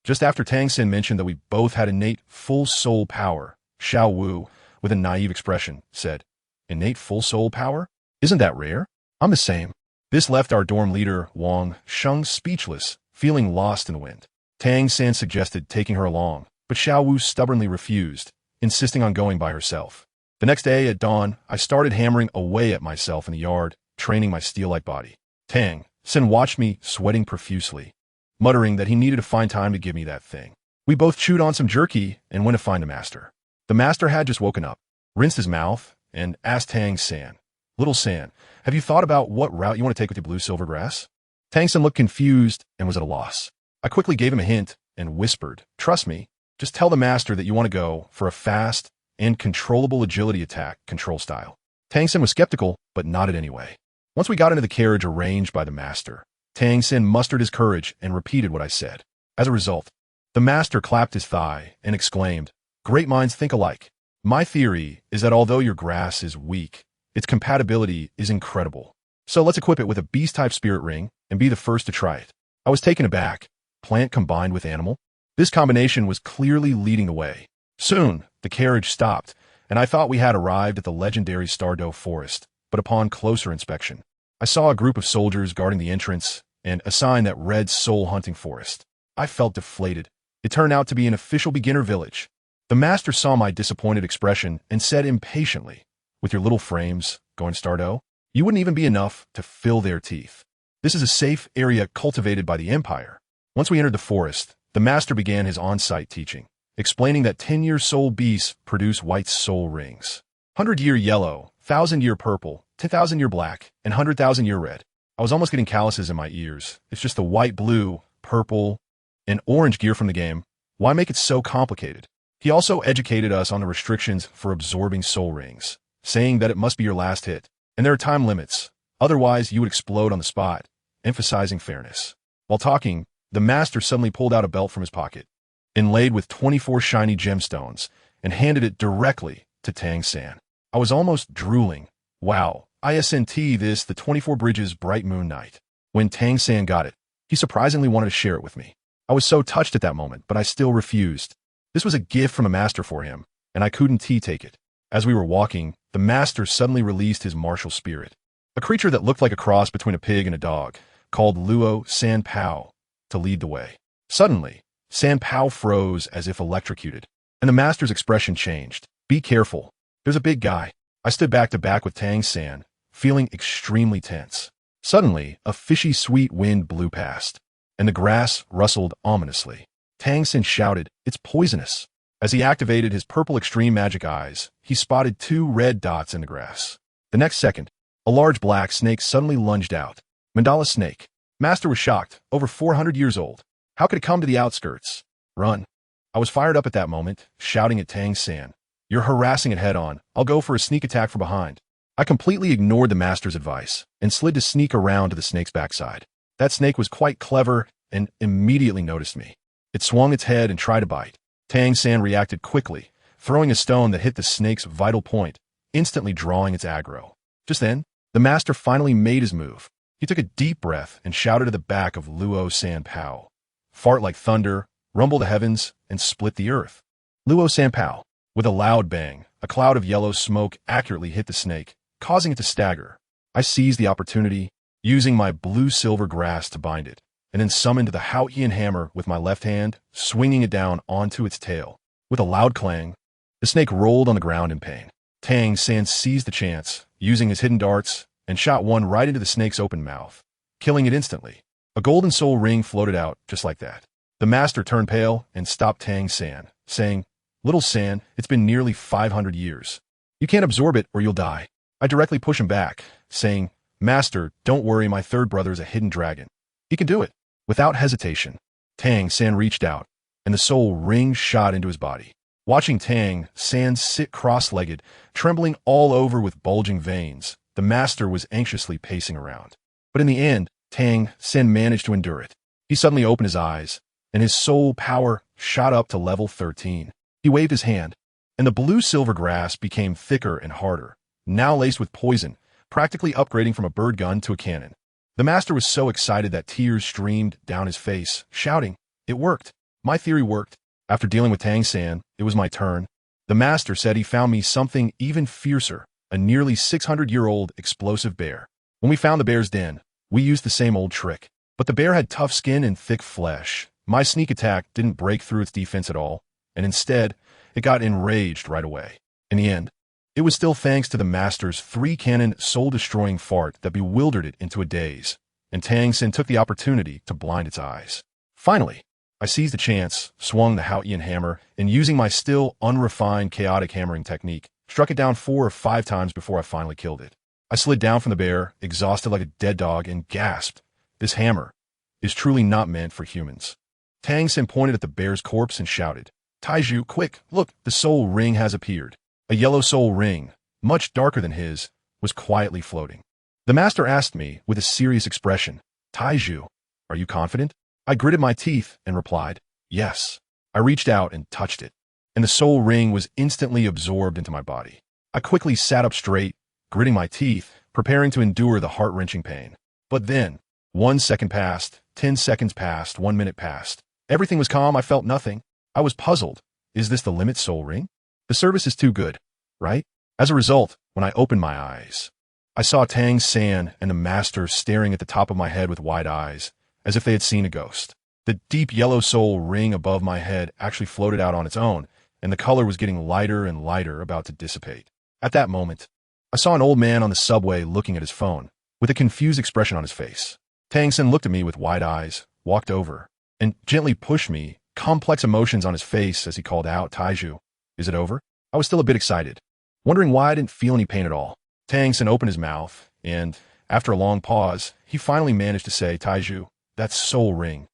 Just after Tang Sin mentioned that we both had innate full soul power, Xiao Wu, with a naive expression, said, "Innate full soul power? Isn't that rare? I'm the same." This left our dorm leader, Wang Sheng, speechless, feeling lost in the wind. Tang San suggested taking her along, but Xiao Wu stubbornly refused, insisting on going by herself. The next day at dawn, I started hammering away at myself in the yard, training my steel-like body. Tang San watched me sweating profusely, muttering that he needed to find time to give me that thing. We both chewed on some jerky and went to find the master. The master had just woken up, rinsed his mouth, and asked Tang San, "Little San, have you thought about what route you want to take with your blue silver grass?" Tang San looked confused and was at a loss. I quickly gave him a hint and whispered, "Trust me, just tell the master that you want to go for a fast and controllable agility attack control style." Tang San was skeptical, but nodded anyway. Once we got into the carriage arranged by the master, Tang San mustered his courage and repeated what I said. As a result, the master clapped his thigh and exclaimed, "Great minds think alike. My theory is that although your grass is weak, its compatibility is incredible. So let's equip it with a beast-type spirit ring and be the first to try it." I was taken aback. Plant combined with animal? This combination was clearly leading the way. Soon, the carriage stopped, and I thought we had arrived at the legendary San'sDual forest, but upon closer inspection, I saw a group of soldiers guarding the entrance and a sign that read Soul Hunting Forest. I felt deflated. It turned out to be an official beginner village. The master saw my disappointed expression and said impatiently, "With your little frames going to San'sDual, you wouldn't even be enough to fill their teeth. This is a safe area cultivated by the Empire." Once we entered the forest, the master began his on-site teaching, explaining that 10-year soul beasts produce white soul rings. 100-year yellow, 1,000-year purple, 10,000-year black, and 100,000-year red. I was almost getting calluses in my ears. It's just the white, blue, purple, and orange gear from the game. Why make it so complicated? He also educated us on the restrictions for absorbing soul rings, saying that it must be your last hit, and there are time limits. Otherwise, you would explode on the spot, emphasizing fairness. While talking, the master suddenly pulled out a belt from his pocket, inlaid with 24 shiny gemstones, and handed it directly to Tang San. I was almost drooling. Wow, ISNT this, the 24 Bridges Bright Moon Night. When Tang San got it, he surprisingly wanted to share it with me. I was so touched at that moment, but I still refused. This was a gift from a master for him, and I couldn't take it. As we were walking, the master suddenly released his martial spirit, a creature that looked like a cross between a pig and a dog, called Luo Sanpao, to lead the way. Suddenly, Sanpao froze as if electrocuted, and the master's expression changed. "Be careful. There's a big guy." I stood back to back with Tang San, feeling extremely tense. Suddenly, a fishy sweet wind blew past, and the grass rustled ominously. Tang San shouted, "It's poisonous." As he activated his purple extreme magic eyes, he spotted 2 red dots in the grass. The next second, a large black snake suddenly lunged out. Mandala snake. Master was shocked, over 400 years old. How could it come to the outskirts? Run. I was fired up at that moment, shouting at Tang San, "You're harassing it head-on. I'll go for a sneak attack from behind." I completely ignored the master's advice and slid to sneak around to the snake's backside. That snake was quite clever and immediately noticed me. It swung its head and tried to bite. Tang San reacted quickly, throwing a stone that hit the snake's vital point, instantly drawing its aggro. Just then, the master finally made his move. He took a deep breath and shouted at the back of Luo Sanpao. Fart like thunder, rumble the heavens, and split the earth. Luo Sanpao, with a loud bang, a cloud of yellow smoke accurately hit the snake, causing it to stagger. I seized the opportunity, using my blue-silver grass to bind it, and then summoned the Xingtian hammer with my left hand, swinging it down onto its tail. With a loud clang, the snake rolled on the ground in pain. San seized the chance, using his hidden darts, and shot one right into the snake's open mouth, killing it instantly. A golden soul ring floated out just like that. The master turned pale and stopped San, saying, "Little San, it's been nearly 500 years. You can't absorb it or you'll die." I directly push him back, saying, "Master, don't worry, my third brother is a hidden dragon. He can do it." Without hesitation, San reached out, and the soul ring shot into his body. Watching San sit cross-legged, trembling all over with bulging veins, the master was anxiously pacing around. But in the end, San managed to endure it. He suddenly opened his eyes, and his soul power shot up to level 13. He waved his hand, and the blue-silver grass became thicker and harder, now laced with poison, practically upgrading from a bird gun to a cannon. The master was so excited that tears streamed down his face, shouting, "It worked! My theory worked!" After dealing with San, it was my turn. The master said he found me something even fiercer, a nearly 600-year-old explosive bear. When we found the bear's den, we used the same old trick. But the bear had tough skin and thick flesh. My sneak attack didn't break through its defense at all, and instead, it got enraged right away. In the end, it was still thanks to the master's 3-cannon soul-destroying fart that bewildered it into a daze, and San took the opportunity to blind its eyes. Finally, I seized the chance, swung the Xingtian hammer, and using my still unrefined chaotic hammering technique, struck it down 4 or 5 times before I finally killed it. I slid down from the bear, exhausted like a dead dog, and gasped, "This hammer is truly not meant for humans." San pointed at the bear's corpse and shouted, "Taiju, quick, look, the soul ring has appeared." A yellow soul ring, much darker than his, was quietly floating. The master asked me with a serious expression, "Taiju, are you confident?" I gritted my teeth and replied, "Yes." I reached out and touched it, and the soul ring was instantly absorbed into my body. I quickly sat up straight, gritting my teeth, preparing to endure the heart-wrenching pain. But then, 1 second passed, 10 seconds passed, 1 minute passed. Everything was calm, I felt nothing. I was puzzled. Is this the limit soul ring? The service is too good, right? As a result, when I opened my eyes, I saw San and the master staring at the top of my head with wide eyes, as if they had seen a ghost. The deep yellow soul ring above my head actually floated out on its own, and the color was getting lighter and lighter, about to dissipate. At that moment, I saw an old man on the subway looking at his phone, with a confused expression on his face. San looked at me with wide eyes, walked over, and gently pushed me, complex emotions on his face as he called out, "Taiju, is it over?" I was still a bit excited, wondering why I didn't feel any pain at all. San opened his mouth, and, after a long pause, he finally managed to say, "Taiju, that soul ring.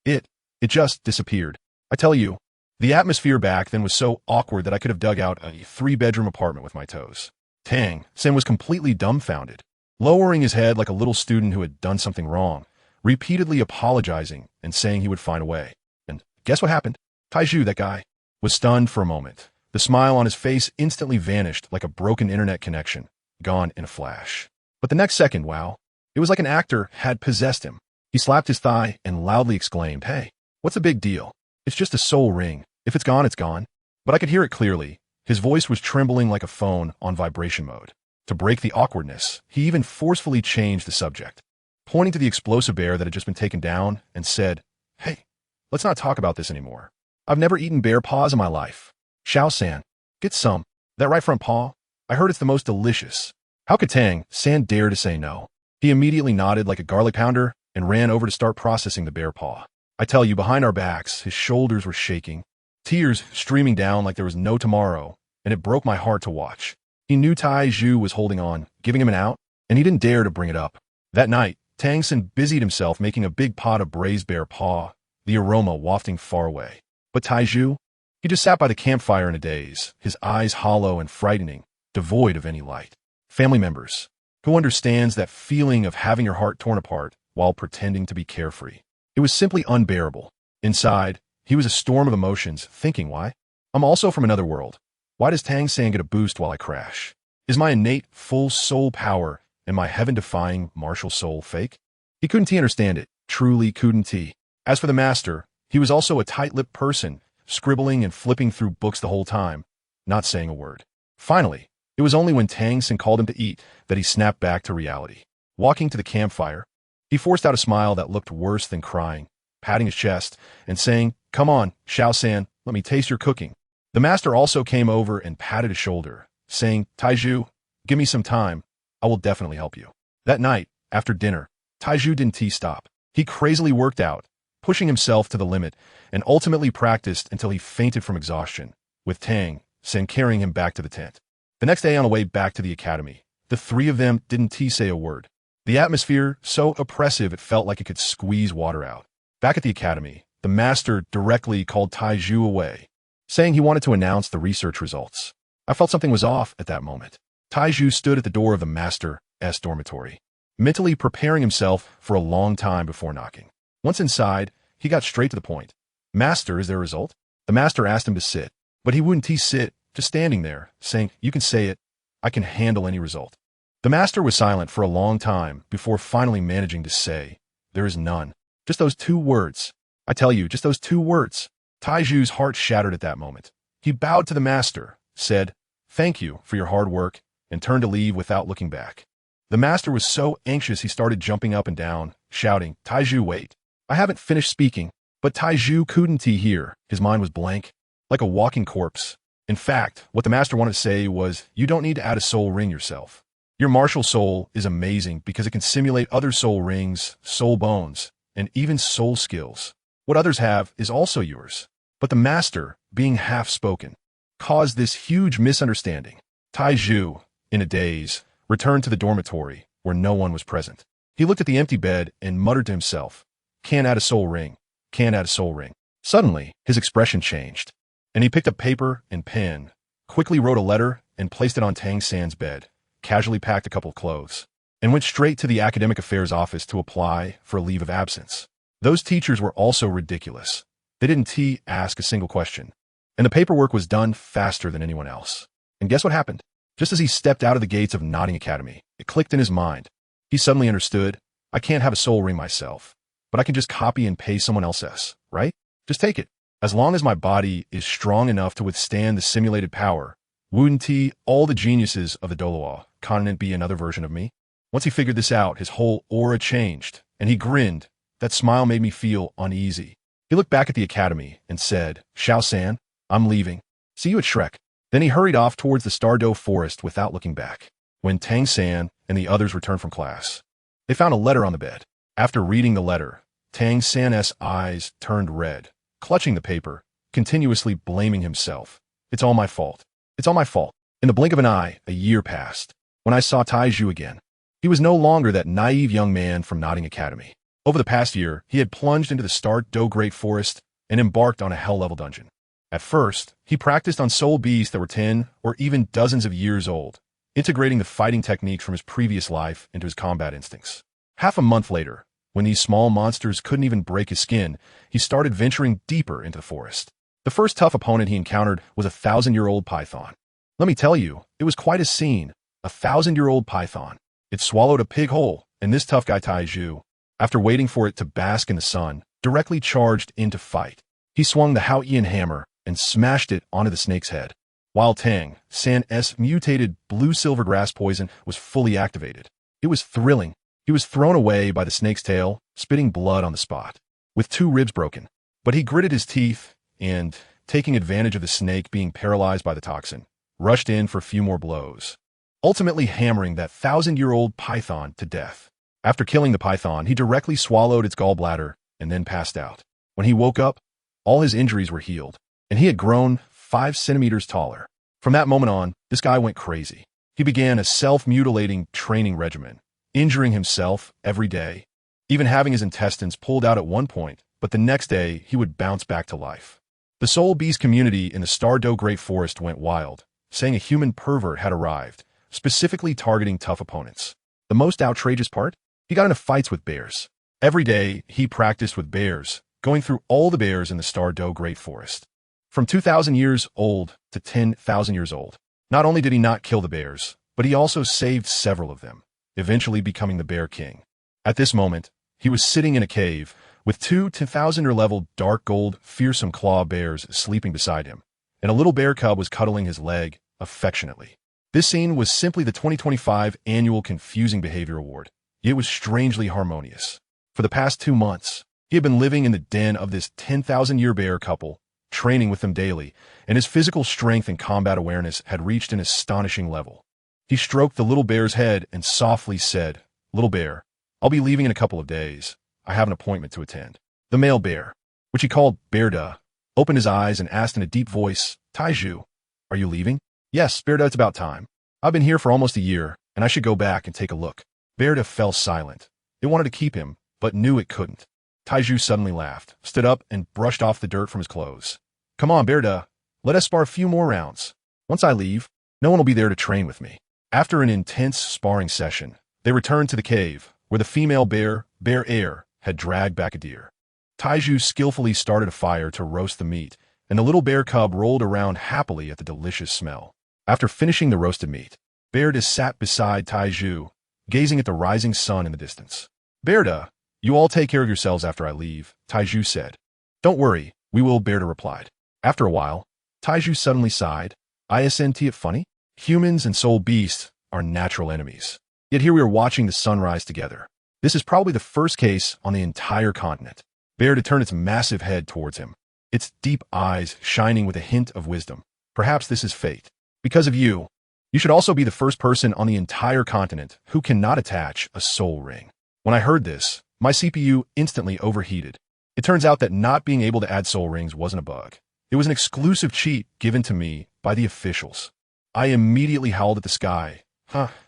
It just disappeared. I tell you, the atmosphere back then was so awkward that I could have dug out a 3-bedroom apartment with my toes." San was completely dumbfounded, lowering his head like a little student who had done something wrong, repeatedly apologizing and saying he would find a way. And guess what happened? Taiju, that guy, was stunned for a moment. The smile on his face instantly vanished like a broken internet connection, gone in a flash. But the next second, wow, it was like an actor had possessed him. He slapped his thigh and loudly exclaimed, "Hey, what's the big deal? It's just a soul ring. If it's gone, it's gone." But I could hear it clearly. His voice was trembling like a phone on vibration mode. To break the awkwardness, he even forcefully changed the subject, pointing to the explosive bear that had just been taken down, and said, "Hey, let's not talk about this anymore. I've never eaten bear paws in my life. San, get some. That right front paw? I heard it's the most delicious." How could San dare to say no? He immediately nodded like a garlic pounder and ran over to start processing the bear paw. I tell you, behind our backs, his shoulders were shaking, tears streaming down like there was no tomorrow, and it broke my heart to watch. He knew Taiju was holding on, giving him an out, and he didn't dare to bring it up. That night, San busied himself making a big pot of braised bear paw, the aroma wafting far away. But Taiju, he just sat by the campfire in a daze, his eyes hollow and frightening, devoid of any light. Family members, who understands that feeling of having your heart torn apart while pretending to be carefree? It was simply unbearable. Inside, he was a storm of emotions, thinking, why? I'm also from another world. Why does San get a boost while I crash? Is my innate full soul power and my heaven-defying martial soul fake? He couldn't understand it, truly couldn't he. As for the master, he was also a tight-lipped person, scribbling and flipping through books the whole time, not saying a word. Finally, it was only when Tang Sin called him to eat that he snapped back to reality. Walking to the campfire, he forced out a smile that looked worse than crying, patting his chest and saying, "Come on, Xiao-san, let me taste your cooking." The master also came over and patted his shoulder, saying, "Taiju, give me some time. I will definitely help you." That night, after dinner, Taiju didn't stop. He crazily worked out, pushing himself to the limit, and ultimately practiced until he fainted from exhaustion, with Tang Sin carrying him back to the tent. The next day on the way back to the academy, the three of them didn't say a word. The atmosphere so oppressive it felt like it could squeeze water out. Back at the academy, the master directly called Taiju away, saying he wanted to announce the research results. I felt something was off at that moment. Taiju stood at the door of the master's dormitory, mentally preparing himself for a long time before knocking. Once inside, he got straight to the point. "Master, is there a result?" The master asked him to sit, but he wouldn't sit, just standing there, saying, "You can say it. I can handle any result." The master was silent for a long time before finally managing to say, "There is none." Just those 2 words. I tell you, just those 2 words. Taiju's heart shattered at that moment. He bowed to the master, said, "Thank you for your hard work," and turned to leave without looking back. The master was so anxious he started jumping up and down, shouting, "Taiju, wait. I haven't finished speaking." But Taiju couldn't hear. His mind was blank, like a walking corpse. In fact, what the master wanted to say was, "You don't need to add a soul ring yourself. Your martial soul is amazing because it can simulate other soul rings, soul bones, and even soul skills. What others have is also yours." But the master, being half-spoken, caused this huge misunderstanding. Taiju, in a daze, returned to the dormitory, where no one was present. He looked at the empty bed and muttered to himself, "Can't add a soul ring. Can't add a soul ring." Suddenly, his expression changed, and he picked up paper and pen, quickly wrote a letter, and placed it on Tang San's bed, casually packed a couple of clothes, and went straight to the academic affairs office to apply for a leave of absence. Those teachers were also ridiculous. They didn't ask a single question, and the paperwork was done faster than anyone else. And guess what happened? Just as he stepped out of the gates of Notting Academy, it clicked in his mind. He suddenly understood, I can't have a soul ring myself, but I can just copy and paste someone else's, right? Just take it. As long as my body is strong enough to withstand the simulated power, wouldn't all the geniuses of the Douluo Continent be another version of me? Once he figured this out, his whole aura changed, and he grinned. That smile made me feel uneasy. He looked back at the academy and said, "Xiao-san, I'm leaving. See you at Shrek." Then he hurried off towards the StunsTang forest without looking back. When Tang San and the others returned from class, they found a letter on the bed. After reading the letter, Tang San's eyes turned red, clutching the paper, continuously blaming himself. "It's all my fault. It's all my fault." In the blink of an eye, a year passed. When I saw Taiju again, he was no longer that naive young man from Notting Academy. Over the past year, he had plunged into the StunsTang Great Forest and embarked on a hell-level dungeon. At first, he practiced on soul beasts that were 10 or even dozens of years old, integrating the fighting techniques from his previous life into his combat instincts. Half a month later, when these small monsters couldn't even break his skin, he started venturing deeper into the forest. The first tough opponent he encountered was a 1,000-year-old python. Let me tell you, it was quite a scene. A 1,000-year-old python. It swallowed a pig whole, and this tough guy Taiju, after waiting for it to bask in the sun, directly charged in to fight. He swung the Hao-Ian hammer and smashed it onto the snake's head, while Tang San's mutated blue-silver grass poison was fully activated. It was thrilling. He was thrown away by the snake's tail, spitting blood on the spot, with 2 ribs broken. But he gritted his teeth and, taking advantage of the snake being paralyzed by the toxin, rushed in for a few more blows, ultimately hammering that 1,000-year-old python to death. After killing the python, he directly swallowed its gallbladder and then passed out. When he woke up, all his injuries were healed, and he had grown 5 centimeters taller. From that moment on, this guy went crazy. He began a self-mutilating training regimen, injuring himself every day, even having his intestines pulled out at one point, but the next day he would bounce back to life. The Soul Beast community in the StunsTang Great Forest went wild, saying a human pervert had arrived, specifically targeting tough opponents. The most outrageous part? He got into fights with bears. Every day, he practiced with bears, going through all the bears in the StunsTang Great Forest. From 2,000 years old to 10,000 years oold. Not only did he not kill the bears, but he also saved several of them, eventually becoming the Bear King. At this moment, he was sitting in a cave with 2 10,000-year-level dark gold fearsome claw bears sleeping beside him, and a little bear cub was cuddling his leg affectionately. This scene was simply the 2025 annual Confusing Behavior Award. It was strangely harmonious. For the past 2 months, he had been living in the den of this 10,000-year bear couple, training with them daily, and his physical strength and combat awareness had reached an astonishing level. He stroked the little bear's head and softly said, "Little bear, I'll be leaving in a couple of days. I have an appointment to attend." The male bear, which he called Bearda, opened his eyes and asked in a deep voice, "Taiju, are you leaving?" "Yes, Bearda, it's about time. I've been here for almost a year, and I should go back and take a look." Bearda fell silent. It wanted to keep him, but knew it couldn't. Taiju suddenly laughed, stood up, and brushed off the dirt from his clothes. "Come on, Bearda, let us spar a few more rounds. Once I leave, no one will be there to train with me." After an intense sparring session, they returned to the cave, where the female bear, Bear Air, had dragged back a deer. Taiju skillfully started a fire to roast the meat, and the little bear cub rolled around happily at the delicious smell. After finishing the roasted meat, Bearda sat beside Taiju, gazing at the rising sun in the distance. "Bearda, you all take care of yourselves after I leave," Taiju said. "Don't worry, we will," Bearda replied. After a while, Taiju suddenly sighed. "Isn't it funny? Humans and soul beasts are natural enemies. Yet here we are watching the sunrise together. This is probably the first case on the entire continent." Bearda turned its massive head towards him, its deep eyes shining with a hint of wisdom. "Perhaps this is fate. Because of you, you should also be the first person on the entire continent who cannot attach a soul ring." When I heard this, my CPU instantly overheated. It turns out that not being able to add soul rings wasn't a bug. It was an exclusive cheat given to me by the officials. I immediately howled at the sky.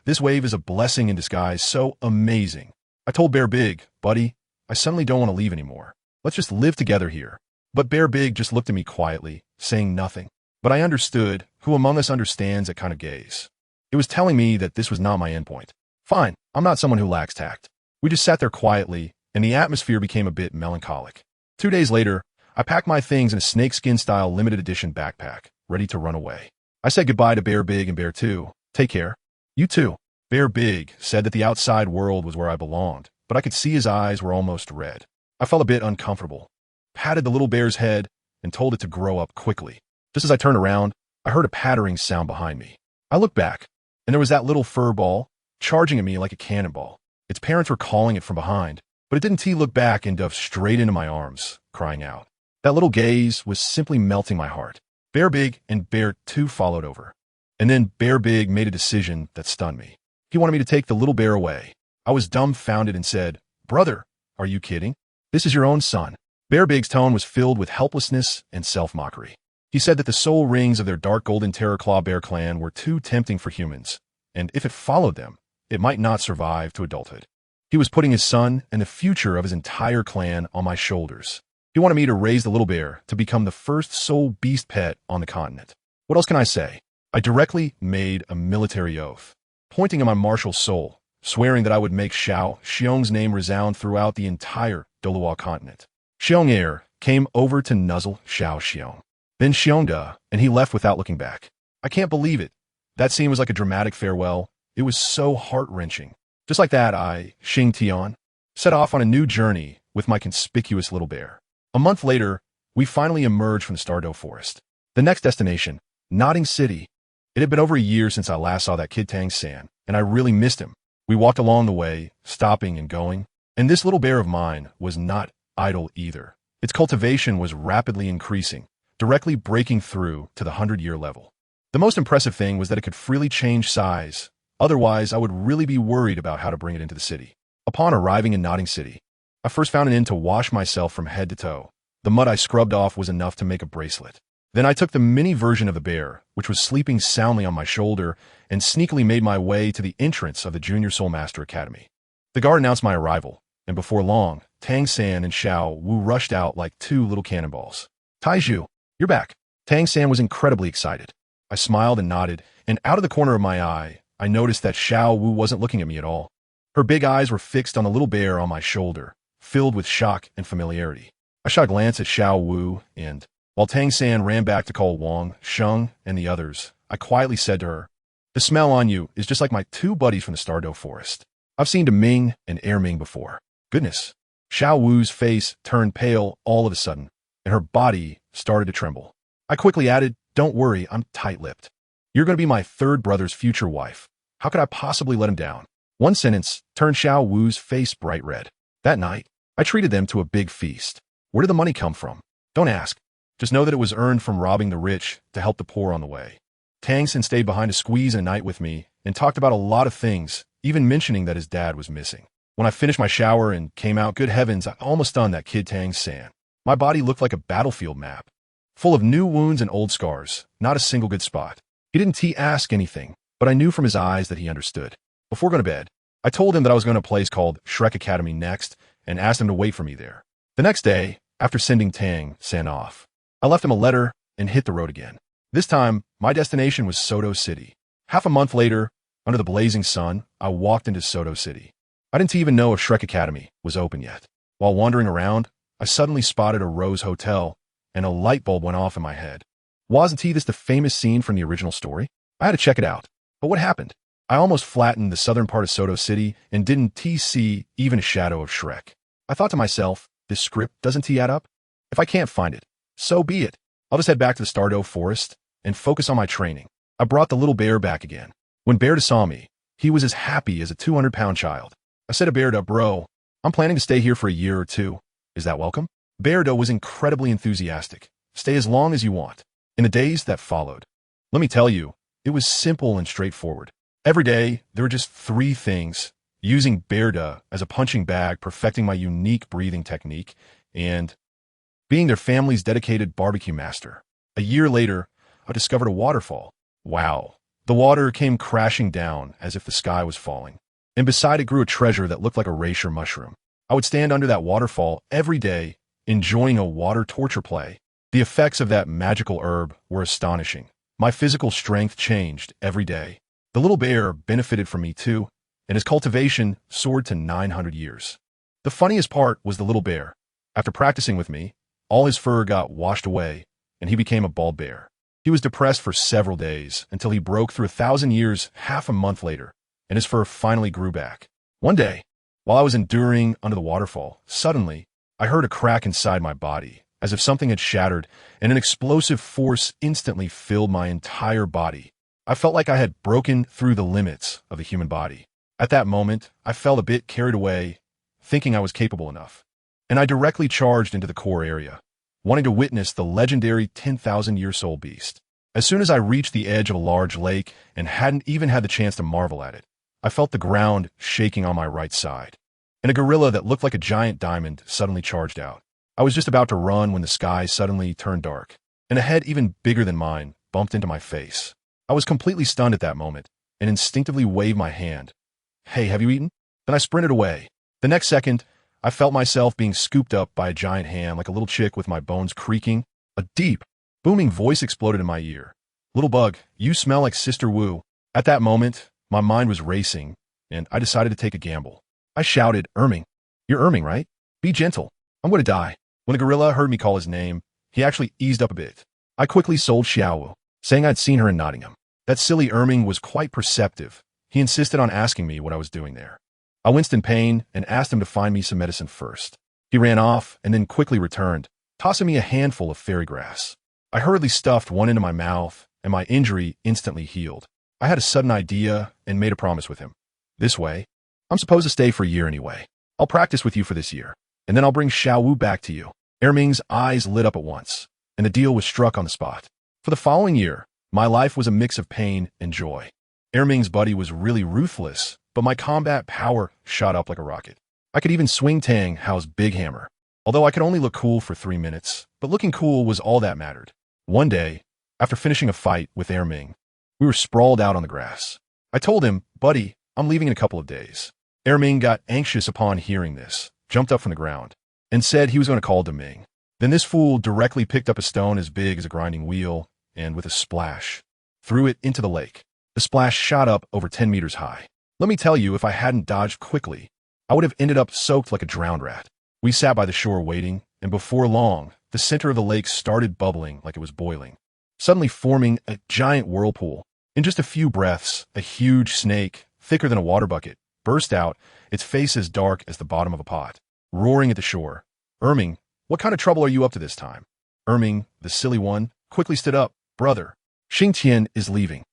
This wave is a blessing in disguise, so amazing. I told Bear Big, "Buddy, I suddenly don't want to leave anymore. Let's just live together here." But Bear Big just looked at me quietly, saying nothing. But I understood. Who among us understands that kind of gaze? It was telling me that this was not my endpoint. Fine, I'm not someone who lacks tact. We just sat there quietly, and the atmosphere became a bit melancholic. 2 days later, I packed my things in a snakeskin-style limited edition backpack, ready to run away. I said goodbye to Bear Big and Bear 2. "Take care." "You too." Bear Big said that the outside world was where I belonged, but I could see his eyes were almost red. I felt a bit uncomfortable, patted the little bear's head, and told it to grow up quickly. Just as I turned around, I heard a pattering sound behind me. I looked back, and there was that little fur ball, charging at me like a cannonball. Its parents were calling it from behind, but it didn't look back and dove straight into my arms, crying out. That little gaze was simply melting my heart. Bear Big and Bear 2 followed over. And then Bear Big made a decision that stunned me. He wanted me to take the little bear away. I was dumbfounded and said, "Brother, are you kidding? This is your own son." Bear Big's tone was filled with helplessness and self-mockery. He said that the soul rings of their dark golden terror claw bear clan were too tempting for humans, and if it followed them, it might not survive to adulthood. He was putting his son and the future of his entire clan on my shoulders. He wanted me to raise the little bear to become the first soul beast pet on the continent. What else can I say? I directly made a military oath, pointing at my martial soul, swearing that I would make Xiao Xiong's name resound throughout the entire Douluo Continent. Xiong Air came over to nuzzle Xiao Xiong. Then Xiongda, and he left without looking back. I can't believe it. That scene was like a dramatic farewell. It was so heart-wrenching. Just like that, I, Xingtian, set off on a new journey with my conspicuous little bear. A month later, we finally emerged from the San'sDual forest. The next destination, Nodding City. It had been over a year since I last saw that kid Tang San, and I really missed him. We walked along the way, stopping and going, and this little bear of mine was not idle either. Its cultivation was rapidly increasing, directly breaking through to the 100-year level. The most impressive thing was that it could freely change size. Otherwise, I would really be worried about how to bring it into the city. Upon arriving in Nodding City, I first found an inn to wash myself from head to toe. The mud I scrubbed off was enough to make a bracelet. Then I took the mini version of the bear, which was sleeping soundly on my shoulder, and sneakily made my way to the entrance of the Junior Soul Master Academy. The guard announced my arrival, and before long, Tang San and Xiao Wu rushed out like 2 little cannonballs. "Taiju, you're back." Tang San was incredibly excited. I smiled and nodded, and out of the corner of my eye, I noticed that Xiao Wu wasn't looking at me at all. Her big eyes were fixed on the little bear on my shoulder, filled with shock and familiarity. I shot a glance at Xiao Wu, and while Tang San ran back to call Wang, Sheng, and the others, I quietly said to her, "The smell on you is just like my 2 buddies from the San'sDual forest. I've seen Ming and Ming before." Goodness. Xiao Wu's face turned pale all of a sudden, and her body started to tremble. I quickly added, "Don't worry, I'm tight-lipped." You're going to be my third brother's future wife. How could I possibly let him down? One sentence turned Xiao Wu's face bright red. That night, I treated them to a big feast. Where did the money come from? Don't ask. Just know that it was earned from robbing the rich to help the poor on the way. Tang stayed behind to squeeze a night with me and talked about a lot of things, even mentioning that his dad was missing. When I finished my shower and came out, good heavens, I almost stunned that kid Tang San. My body looked like a battlefield map, full of new wounds and old scars, not a single good spot. He didn't ask anything, but I knew from his eyes that he understood. Before going to bed, I told him that I was going to a place called Shrek Academy next and asked him to wait for me there. The next day, after sending Tang San off, I left him a letter and hit the road again. This time, my destination was Soto City. Half a month later, under the blazing sun, I walked into Soto City. I didn't even know if Shrek Academy was open yet. While wandering around, I suddenly spotted a Rose Hotel, and a light bulb went off in my head. Wasn't this the famous scene from the original story? I had to check it out. But what happened? I almost flattened the southern part of Soto City and didn't see even a shadow of Shrek. I thought to myself, this script doesn't add up? If I can't find it, so be it. I'll just head back to the Stardew Forest and focus on my training. I brought the little bear back again. When Bearda saw me, he was as happy as a 200-pound child. I said to Bearda, bro, I'm planning to stay here for a year or two. Is that welcome? Bearda was incredibly enthusiastic. Stay as long as you want. In the days that followed, let me tell you, it was simple and straightforward. Every day, there were just 3 things: using Bearda as a punching bag, perfecting my unique breathing technique, and being their family's dedicated barbecue master. A year later, I discovered a waterfall. Wow. The water came crashing down as if the sky was falling. And beside it grew a treasure that looked like a reishi mushroom. I would stand under that waterfall every day, enjoying a water torture play. The effects of that magical herb were astonishing. My physical strength changed every day. The little bear benefited from me too, and his cultivation soared to 900 years. The funniest part was the little bear. After practicing with me, all his fur got washed away, and he became a bald bear. He was depressed for several days until he broke through 1,000 years half a month later, and his fur finally grew back. One day, while I was enduring under the waterfall, suddenly, I heard a crack inside my body, as if something had shattered, and an explosive force instantly filled my entire body. I felt like I had broken through the limits of the human body. At that moment, I felt a bit carried away, thinking I was capable enough. And I directly charged into the core area, wanting to witness the legendary 10,000-year soul beast. As soon as I reached the edge of a large lake and hadn't even had the chance to marvel at it, I felt the ground shaking on my right side. And a gorilla that looked like a giant diamond suddenly charged out. I was just about to run when the sky suddenly turned dark, and a head even bigger than mine bumped into my face. I was completely stunned at that moment and instinctively waved my hand. Hey, have you eaten? Then I sprinted away. The next second, I felt myself being scooped up by a giant hand like a little chick with my bones creaking. A deep, booming voice exploded in my ear. Little bug, you smell like Sister Wu. At that moment, my mind was racing, and I decided to take a gamble. I shouted, Erming. You're Erming, right? Be gentle. I'm going to die. When the gorilla heard me call his name, he actually eased up a bit. I quickly sold Xiaowu, saying I'd seen her in Nottingham. That silly Erming was quite perceptive. He insisted on asking me what I was doing there. I winced in pain and asked him to find me some medicine first. He ran off and then quickly returned, tossing me a handful of fairy grass. I hurriedly stuffed one into my mouth, and my injury instantly healed. I had a sudden idea and made a promise with him. This way, I'm supposed to stay for a year anyway. I'll practice with you for this year, and then I'll bring Xiaowu back to you. Erming's eyes lit up at once, and the deal was struck on the spot. For the following year, my life was a mix of pain and joy. Erming's buddy was really ruthless, but my combat power shot up like a rocket. I could even swing Tang Hao's big hammer. Although I could only look cool for 3 minutes, but looking cool was all that mattered. One day, after finishing a fight with Erming, we were sprawled out on the grass. I told him, buddy, I'm leaving in a couple of days. Erming got anxious upon hearing this, jumped up from the ground, and said he was going to call Deming. Then this fool directly picked up a stone as big as a grinding wheel, and with a splash, threw it into the lake. The splash shot up over 10 meters high. Let me tell you, if I hadn't dodged quickly, I would have ended up soaked like a drowned rat. We sat by the shore waiting, and before long, the center of the lake started bubbling like it was boiling, suddenly forming a giant whirlpool. In just a few breaths, a huge snake, thicker than a water bucket, burst out, its face as dark as the bottom of a pot, roaring at the shore. Erming, what kind of trouble are you up to this time? Erming, the silly one, quickly stood up. Brother, Xingtian is leaving.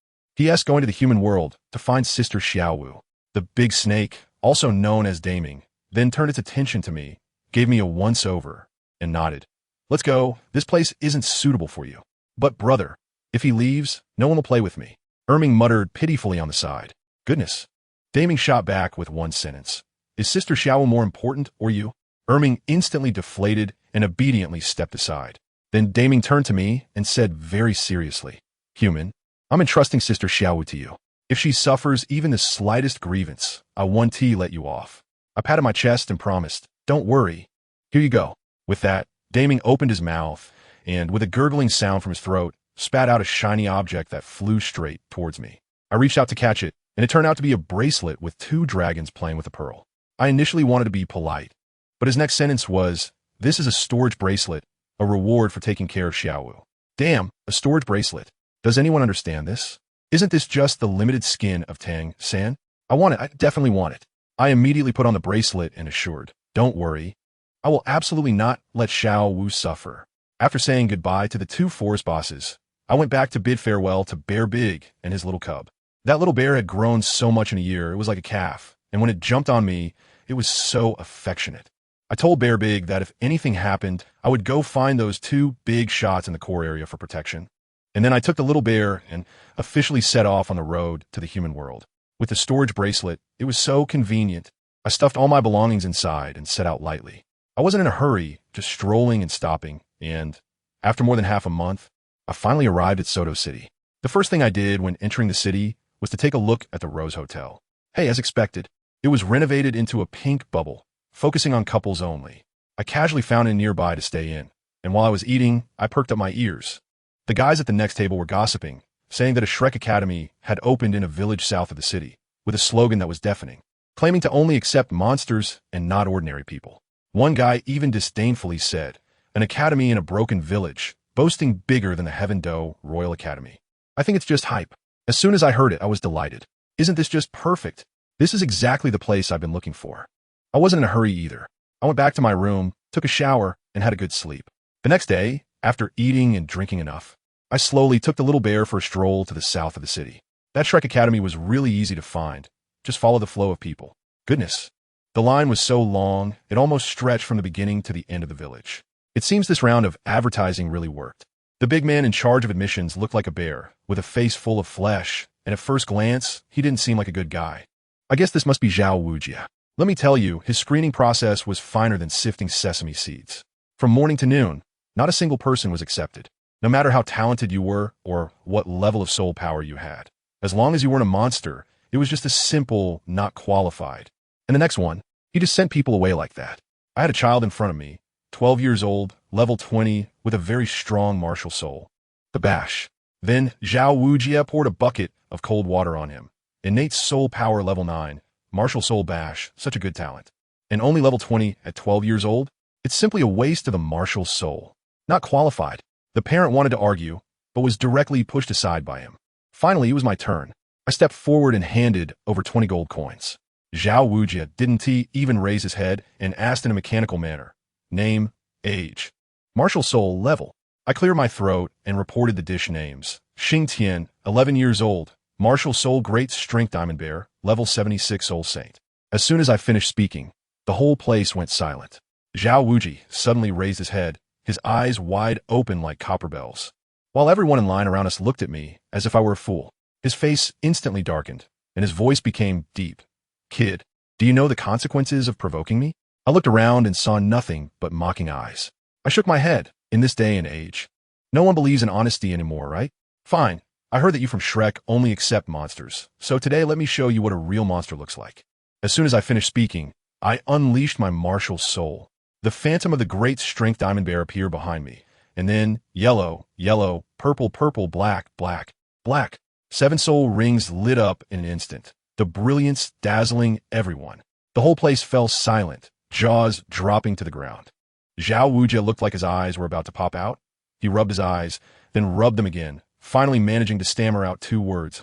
P.S. Going to the human world to find Sister Xiaowu. The big snake, also known as Daming, then turned its attention to me, gave me a once-over, and nodded. Let's go. This place isn't suitable for you. But brother, if he leaves, no one will play with me. Erming muttered pitifully on the side. Goodness. Daming shot back with one sentence. Is Sister Xiaowu more important or you? Erming instantly deflated and obediently stepped aside. Then Daming turned to me and said very seriously, Human, I'm entrusting Sister Xiaowu to you. If she suffers even the slightest grievance, I won't let you off. I patted my chest and promised, don't worry. Here you go. With that, Daming opened his mouth and, with a gurgling sound from his throat, spat out a shiny object that flew straight towards me. I reached out to catch it, and it turned out to be a bracelet with 2 dragons playing with a pearl. I initially wanted to be polite, but his next sentence was, this is a storage bracelet, a reward for taking care of Xiaowu. Damn, a storage bracelet. Does anyone understand this? Isn't this just the limited skin of Tang, San? I want it. I definitely want it. I immediately put on the bracelet and assured, don't worry. I will absolutely not let Xiaowu suffer. After saying goodbye to the 2 forest bosses, I went back to bid farewell to Bear Big and his little cub. That little bear had grown so much in a year, it was like a calf, and when it jumped on me, it was so affectionate. I told Bear Big that if anything happened, I would go find those 2 big shots in the core area for protection. And then I took the little bear and officially set off on the road to the human world. With the storage bracelet, it was so convenient. I stuffed all my belongings inside and set out lightly. I wasn't in a hurry, just strolling and stopping, and after more than half a month, I finally arrived at Soto City. The first thing I did when entering the city was to take a look at the Rose Hotel. Hey, as expected, it was renovated into a pink bubble, focusing on couples only. I casually found it nearby to stay in, and while I was eating, I perked up my ears. The guys at the next table were gossiping, saying that a Shrek Academy had opened in a village south of the city, with a slogan that was deafening, claiming to only accept monsters and not ordinary people. One guy even disdainfully said, an academy in a broken village, boasting bigger than the Heaven Do Royal Academy. I think it's just hype. As soon as I heard it, I was delighted. Isn't this just perfect? This is exactly the place I've been looking for. I wasn't in a hurry either. I went back to my room, took a shower, and had a good sleep. The next day, after eating and drinking enough, I slowly took the little bear for a stroll to the south of the city. That Shrek Academy was really easy to find. Just follow the flow of people. Goodness. The line was so long, it almost stretched from the beginning to the end of the village. It seems this round of advertising really worked. The big man in charge of admissions looked like a bear, with a face full of flesh, and at first glance, he didn't seem like a good guy. I guess this must be Zhao Wujia. Let me tell you, his screening process was finer than sifting sesame seeds. From morning to noon, not a single person was accepted, no matter how talented you were or what level of soul power you had. As long as you weren't a monster, it was just a simple, not qualified. And the next one, he just sent people away like that. I had a child in front of me, 12 years old, level 20, with a very strong martial soul. The bash. Then Zhao Wujia poured a bucket of cold water on him. Innate soul power level 9, martial soul bash, such a good talent. And only level 20 at 12 years old? It's simply a waste of the martial soul. Not qualified. The parent wanted to argue, but was directly pushed aside by him. Finally, it was my turn. I stepped forward and handed over 20 gold coins. Zhao Wujia didn't even raise his head and asked in a mechanical manner, name, age, martial soul level. I cleared my throat and reported the dish names. Xingtian, 11 years old, martial soul great strength diamond bear, level 76 soul saint. As soon as I finished speaking, the whole place went silent. Zhao Wujia suddenly raised his head, his eyes wide open like copper bells. While everyone in line around us looked at me as if I were a fool, his face instantly darkened, and his voice became deep. Kid, do you know the consequences of provoking me? I looked around and saw nothing but mocking eyes. I shook my head. In this day and age, no one believes in honesty anymore, right? Fine. I heard that you from Shrek only accept monsters, so today let me show you what a real monster looks like. As soon as I finished speaking, I unleashed my martial soul. The phantom of the great strength diamond bear appeared behind me, and then yellow, yellow, purple, purple, black, black, black. 7 soul rings lit up in an instant, the brilliance dazzling everyone. The whole place fell silent, jaws dropping to the ground. Zhao Wujia looked like his eyes were about to pop out. He rubbed his eyes, then rubbed them again, finally managing to stammer out 2 words.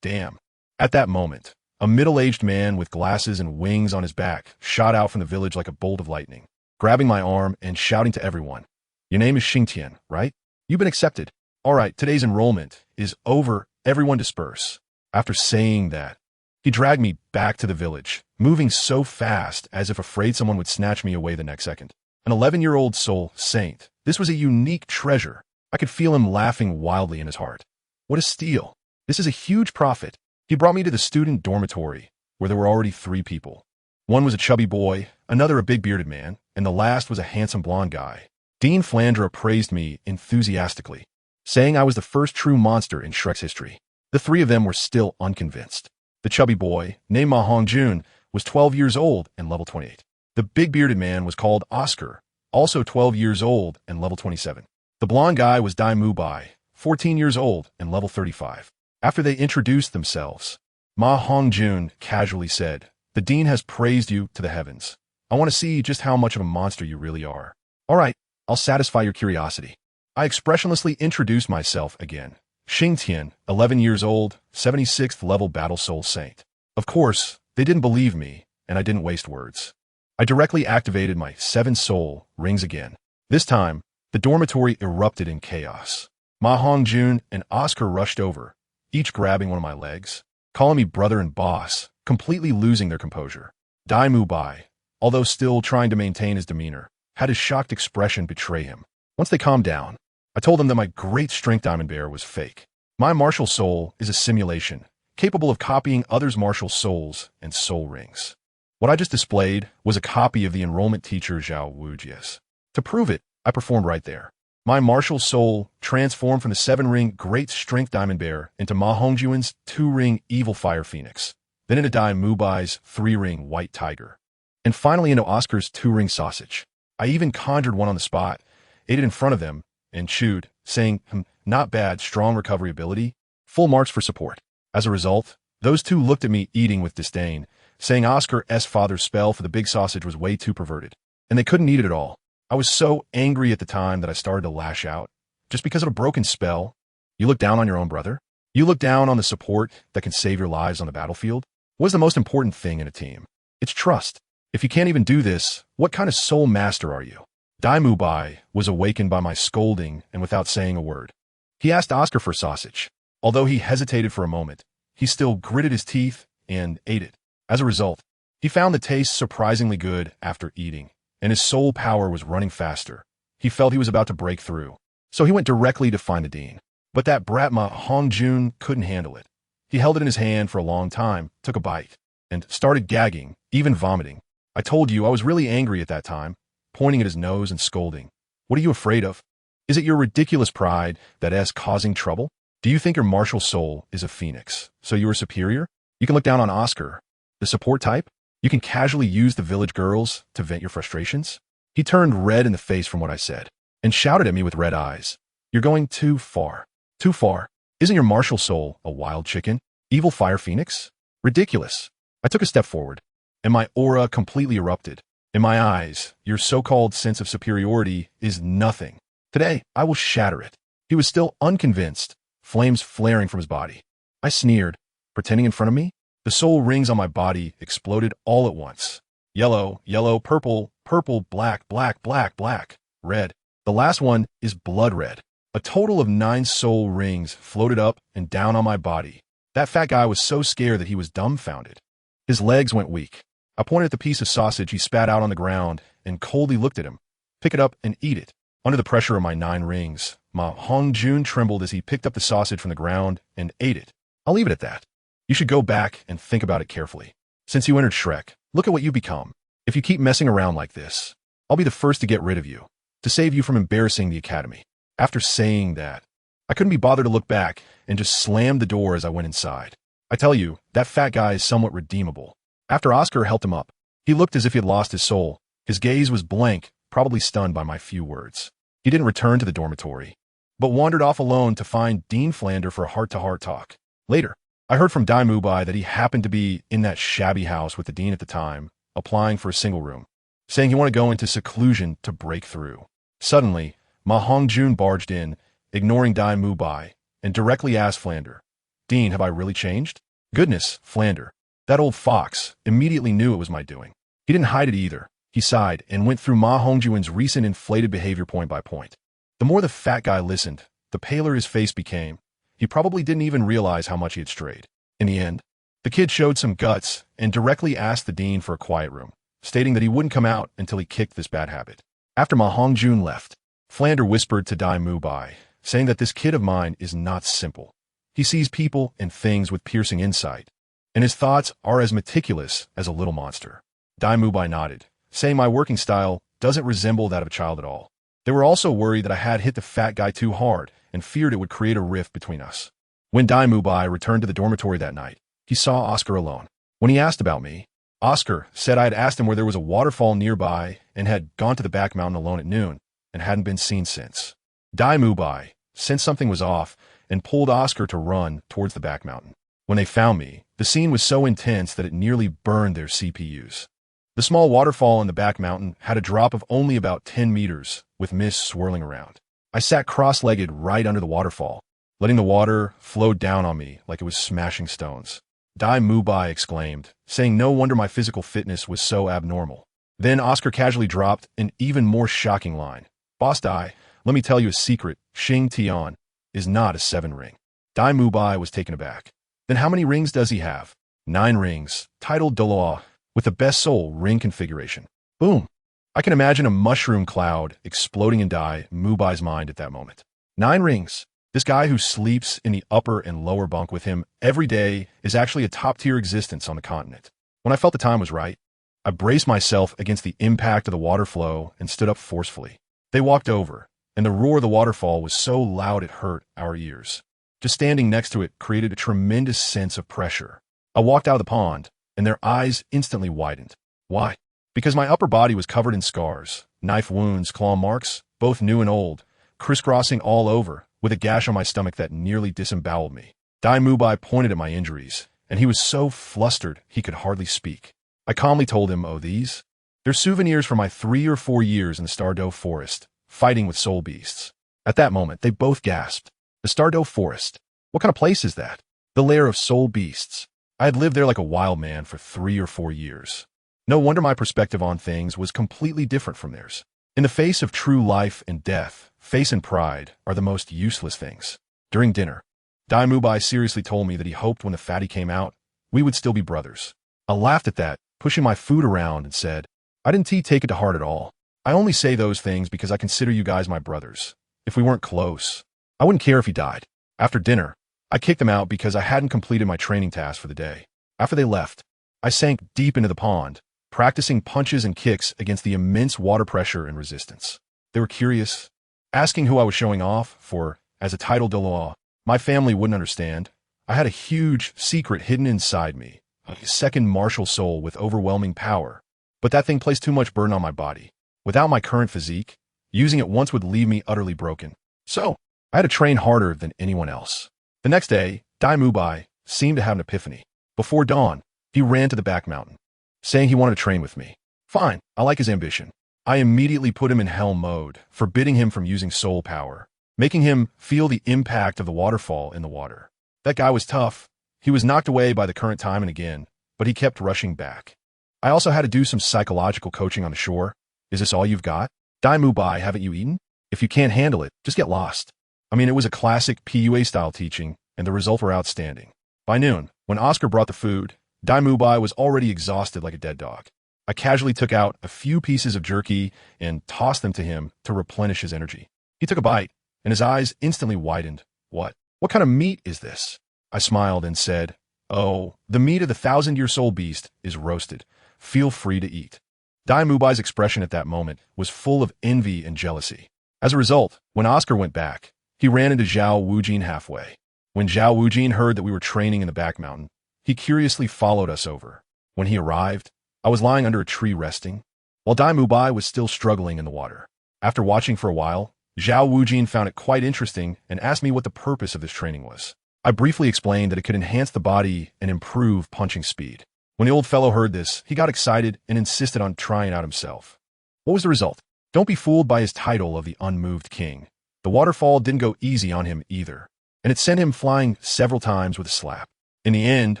Damn. At that moment, a middle-aged man with glasses and wings on his back shot out from the village like a bolt of lightning, grabbing my arm and shouting to everyone, your name is Xingtian, right? You've been accepted. All right, today's enrollment is over everyone disperse. After saying that, he dragged me back to the village, moving so fast as if afraid someone would snatch me away the next second. An 11-year-old soul saint. This was a unique treasure. I could feel him laughing wildly in his heart. What a steal. This is a huge profit. He brought me to the student dormitory, where there were already 3 people. One was a chubby boy, another a big bearded man, and the last was a handsome blonde guy. Dean Flandre praised me enthusiastically, saying I was the first true monster in Shrek's history. The 3 of them were still unconvinced. The chubby boy, named Ma Hongjun, was 12 years old and level 28. The big bearded man was called Oscar, also 12 years old and level 27. The blonde guy was Dai Mubai, 14 years old and level 35. After they introduced themselves, Ma Hongjun casually said, "The dean has praised you to the heavens. I want to see just how much of a monster you really are." "All right, I'll satisfy your curiosity." I expressionlessly introduced myself again. Xingtian, 11 years old, 76th level battle soul saint. Of course, they didn't believe me, and I didn't waste words. I directly activated my 7 soul rings again. This time, the dormitory erupted in chaos. Ma Hongjun and Oscar rushed over, each grabbing one of my legs, calling me brother and boss, completely losing their composure. Dai Mubai, although still trying to maintain his demeanor, had his shocked expression betray him. Once they calmed down, I told them that my great strength diamond bear was fake. My martial soul is a simulation, capable of copying others' martial souls and soul rings. What I just displayed was a copy of the enrollment teacher Zhao Wujia's. To prove it, I performed right there. My martial soul transformed from the 7-ring great strength diamond bear into Ma Hongjun's 2-ring evil fire phoenix, then into Dai Mubai's 3-ring white tiger, and finally into Oscar's 2-ring sausage. I even conjured one on the spot, ate it in front of them, and chewed, saying, "Not bad, strong recovery ability, full marks for support." As a result, those 2 looked at me eating with disdain, saying Oscar's father's spell for the big sausage was way too perverted, and they couldn't eat it at all. I was so angry at the time that I started to lash out, just because of a broken spell. You look down on your own brother? You look down on the support that can save your lives on the battlefield? What is the most important thing in a team? It's trust. If you can't even do this, what kind of soul master are you? Dai Mubai was awakened by my scolding and without saying a word. He asked Oscar for sausage. Although he hesitated for a moment, he still gritted his teeth and ate it. As a result, he found the taste surprisingly good after eating, and his soul power was running faster. He felt he was about to break through, so he went directly to find the dean. But that brat Ma Hongjun couldn't handle it. He held it in his hand for a long time, took a bite, and started gagging, even vomiting. I told you I was really angry at that time, pointing at his nose and scolding. "What are you afraid of? Is it your ridiculous pride that is causing trouble? Do you think your martial soul is a phoenix, so you are superior? You can look down on Oscar, the support type? You can casually use the village girls to vent your frustrations?" He turned red in the face from what I said, and shouted at me with red eyes. "You're going too far. Too far. Isn't your martial soul a wild chicken? Evil fire phoenix? Ridiculous." I took a step forward, and my aura completely erupted. In my eyes, your so-called sense of superiority is nothing. Today, I will shatter it. He was still unconvinced, flames flaring from his body. I sneered, pretending in front of me. The soul rings on my body exploded all at once. Yellow, yellow, purple, purple, black, black, black, black, red. The last one is blood red. A total of 9 soul rings floated up and down on my body. That fat guy was so scared that he was dumbfounded. His legs went weak. I pointed at the piece of sausage he spat out on the ground and coldly looked at him. "Pick it up and eat it." Under the pressure of my 9 rings, Ma Hongjun trembled as he picked up the sausage from the ground and ate it. I'll leave it at that. You should go back and think about it carefully. Since you entered Shrek, look at what you become. If you keep messing around like this, I'll be the first to get rid of you, to save you from embarrassing the academy. After saying that, I couldn't be bothered to look back and just slammed the door as I went inside. I tell you, that fat guy is somewhat redeemable. After Oscar helped him up, he looked as if he had lost his soul. His gaze was blank, probably stunned by my few words. He didn't return to the dormitory, but wandered off alone to find Dean Flandre for a heart-to-heart talk. Later, I heard from Dai Mubai that he happened to be in that shabby house with the dean at the time, applying for a single room, saying he wanted to go into seclusion to break through. Suddenly, Ma Hongjun barged in, ignoring Dai Mubai, and directly asked Flandre, "Dean, have I really changed?" Goodness, Flandre. That old fox immediately knew it was my doing. He didn't hide it either. He sighed and went through Ma Hongjun's recent inflated behavior point by point. The more the fat guy listened, the paler his face became. he probably didn't even realize how much he had strayed. In the end, the kid showed some guts and directly asked the dean for a quiet room, stating that he wouldn't come out until he kicked this bad habit. After Ma Hongjun left, Flander whispered to Dai Mubai, saying that this kid of mine is not simple. He sees people and things with piercing insight, and his thoughts are as meticulous as a little monster. Dai Mubai nodded, saying my working style doesn't resemble that of a child at all. They were also worried that I had hit the fat guy too hard and feared it would create a rift between us. When Dai Mubai returned to the dormitory that night, he saw Oscar alone. When he asked about me, Oscar said I had asked him where there was a waterfall nearby and had gone to the back mountain alone at noon and hadn't been seen since. Dai Mubai sensed something was off and pulled Oscar to run towards the back mountain. When they found me, the scene was so intense that it nearly burned their CPUs. The small waterfall in the back mountain had a drop of only about 10 meters, with mist swirling around. I sat cross-legged right under the waterfall, letting the water flow down on me like it was smashing stones. Dai Mubai exclaimed, saying no wonder my physical fitness was so abnormal. Then Oscar casually dropped an even more shocking line. Boss Dai, let me tell you a secret, Xingtian is not a 7-ring. Dai Mubai was taken aback. Then how many rings does he have? 9 rings, titled Douluo, with the best soul ring configuration. Boom. I can imagine a mushroom cloud exploding in Dai Mubai's mind at that moment. 9 rings. This guy who sleeps in the upper and lower bunk with him every day is actually a top-tier existence on the continent. When I felt the time was right, I braced myself against the impact of the water flow and stood up forcefully. They walked over, and the roar of the waterfall was so loud it hurt our ears. Just standing next to it created a tremendous sense of pressure. I walked out of the pond, and their eyes instantly widened. Why? Because my upper body was covered in scars, knife wounds, claw marks, both new and old, crisscrossing all over, with a gash on my stomach that nearly disemboweled me. Dai Mubai pointed at my injuries, and he was so flustered he could hardly speak. I calmly told him, oh, these? They're souvenirs from my 3 or 4 years in the StunsTang forest, fighting with soul beasts. At that moment, they both gasped. The StunsTang forest? What kind of place is that? The lair of soul beasts. I had lived there like a wild man for 3 or 4 years. No wonder my perspective on things was completely different from theirs. In the face of true life and death, faith and pride are the most useless things. During dinner, Dai Mubai seriously told me that he hoped when the fatty came out, we would still be brothers. I laughed at that, pushing my food around and said, I didn't take it to heart at all. I only say those things because I consider you guys my brothers. If we weren't close, I wouldn't care if he died. After dinner, I kicked them out because I hadn't completed my training task for the day. After they left, I sank deep into the pond, practicing punches and kicks against the immense water pressure and resistance. They were curious, asking who I was showing off for as a title Douluo. My family wouldn't understand. I had a huge secret hidden inside me, a second martial soul with overwhelming power. But that thing placed too much burden on my body. Without my current physique, using it once would leave me utterly broken. So, I had to train harder than anyone else. The next day, Dai Mubai seemed to have an epiphany. Before dawn, he ran to the back mountain, saying he wanted to train with me. Fine, I like his ambition. I immediately put him in hell mode, forbidding him from using soul power, making him feel the impact of the waterfall in the water. That guy was tough. He was knocked away by the current time and again, but he kept rushing back. I also had to do some psychological coaching on the shore. Is this all you've got? Dai Mubai, haven't you eaten? If you can't handle it, just get lost. I mean, it was a classic PUA-style teaching, and the results were outstanding. By noon, when Oscar brought the food, Dai Mubai was already exhausted like a dead dog. I casually took out a few pieces of jerky and tossed them to him to replenish his energy. He took a bite, and his eyes instantly widened. What kind of meat is this? I smiled and said, oh, the meat of the 1,000-year soul beast is roasted. Feel free to eat. Dai Mubai's expression at that moment was full of envy and jealousy. As a result, when Oscar went back, he ran into Zhao Wujin halfway. When Zhao Wujin heard that we were training in the back mountain, he curiously followed us over. When he arrived, I was lying under a tree resting, while Dai Mubai was still struggling in the water. After watching for a while, Zhao Wujin found it quite interesting and asked me what the purpose of this training was. I briefly explained that it could enhance the body and improve punching speed. When the old fellow heard this, he got excited and insisted on trying it out himself. What was the result? Don't be fooled by his title of the unmoved king. The waterfall didn't go easy on him either, and it sent him flying several times with a slap. In the end,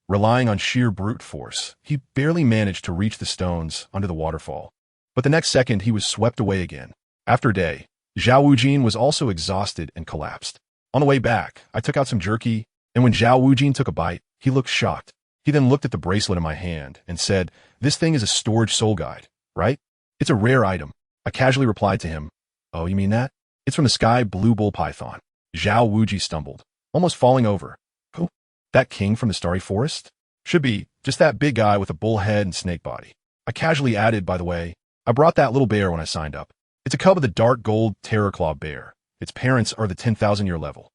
relying on sheer brute force, he barely managed to reach the stones under the waterfall. But the next second, he was swept away again. After a day, Zhao Wujin was also exhausted and collapsed. On the way back, I took out some jerky, and when Zhao Wujin took a bite, he looked shocked. He then looked at the bracelet in my hand and said, "This thing is a storage soul guide, right? It's a rare item." I casually replied to him, "Oh, you mean that? It's from the sky blue bull python." Zhao Wuji stumbled, almost falling over. "Who? That king from the starry forest?" "Should be, just that big guy with a bull head and snake body." I casually added, "By the way, I brought that little bear when I signed up. It's a cub of the dark gold terror claw bear. Its parents are the 10,000-year level."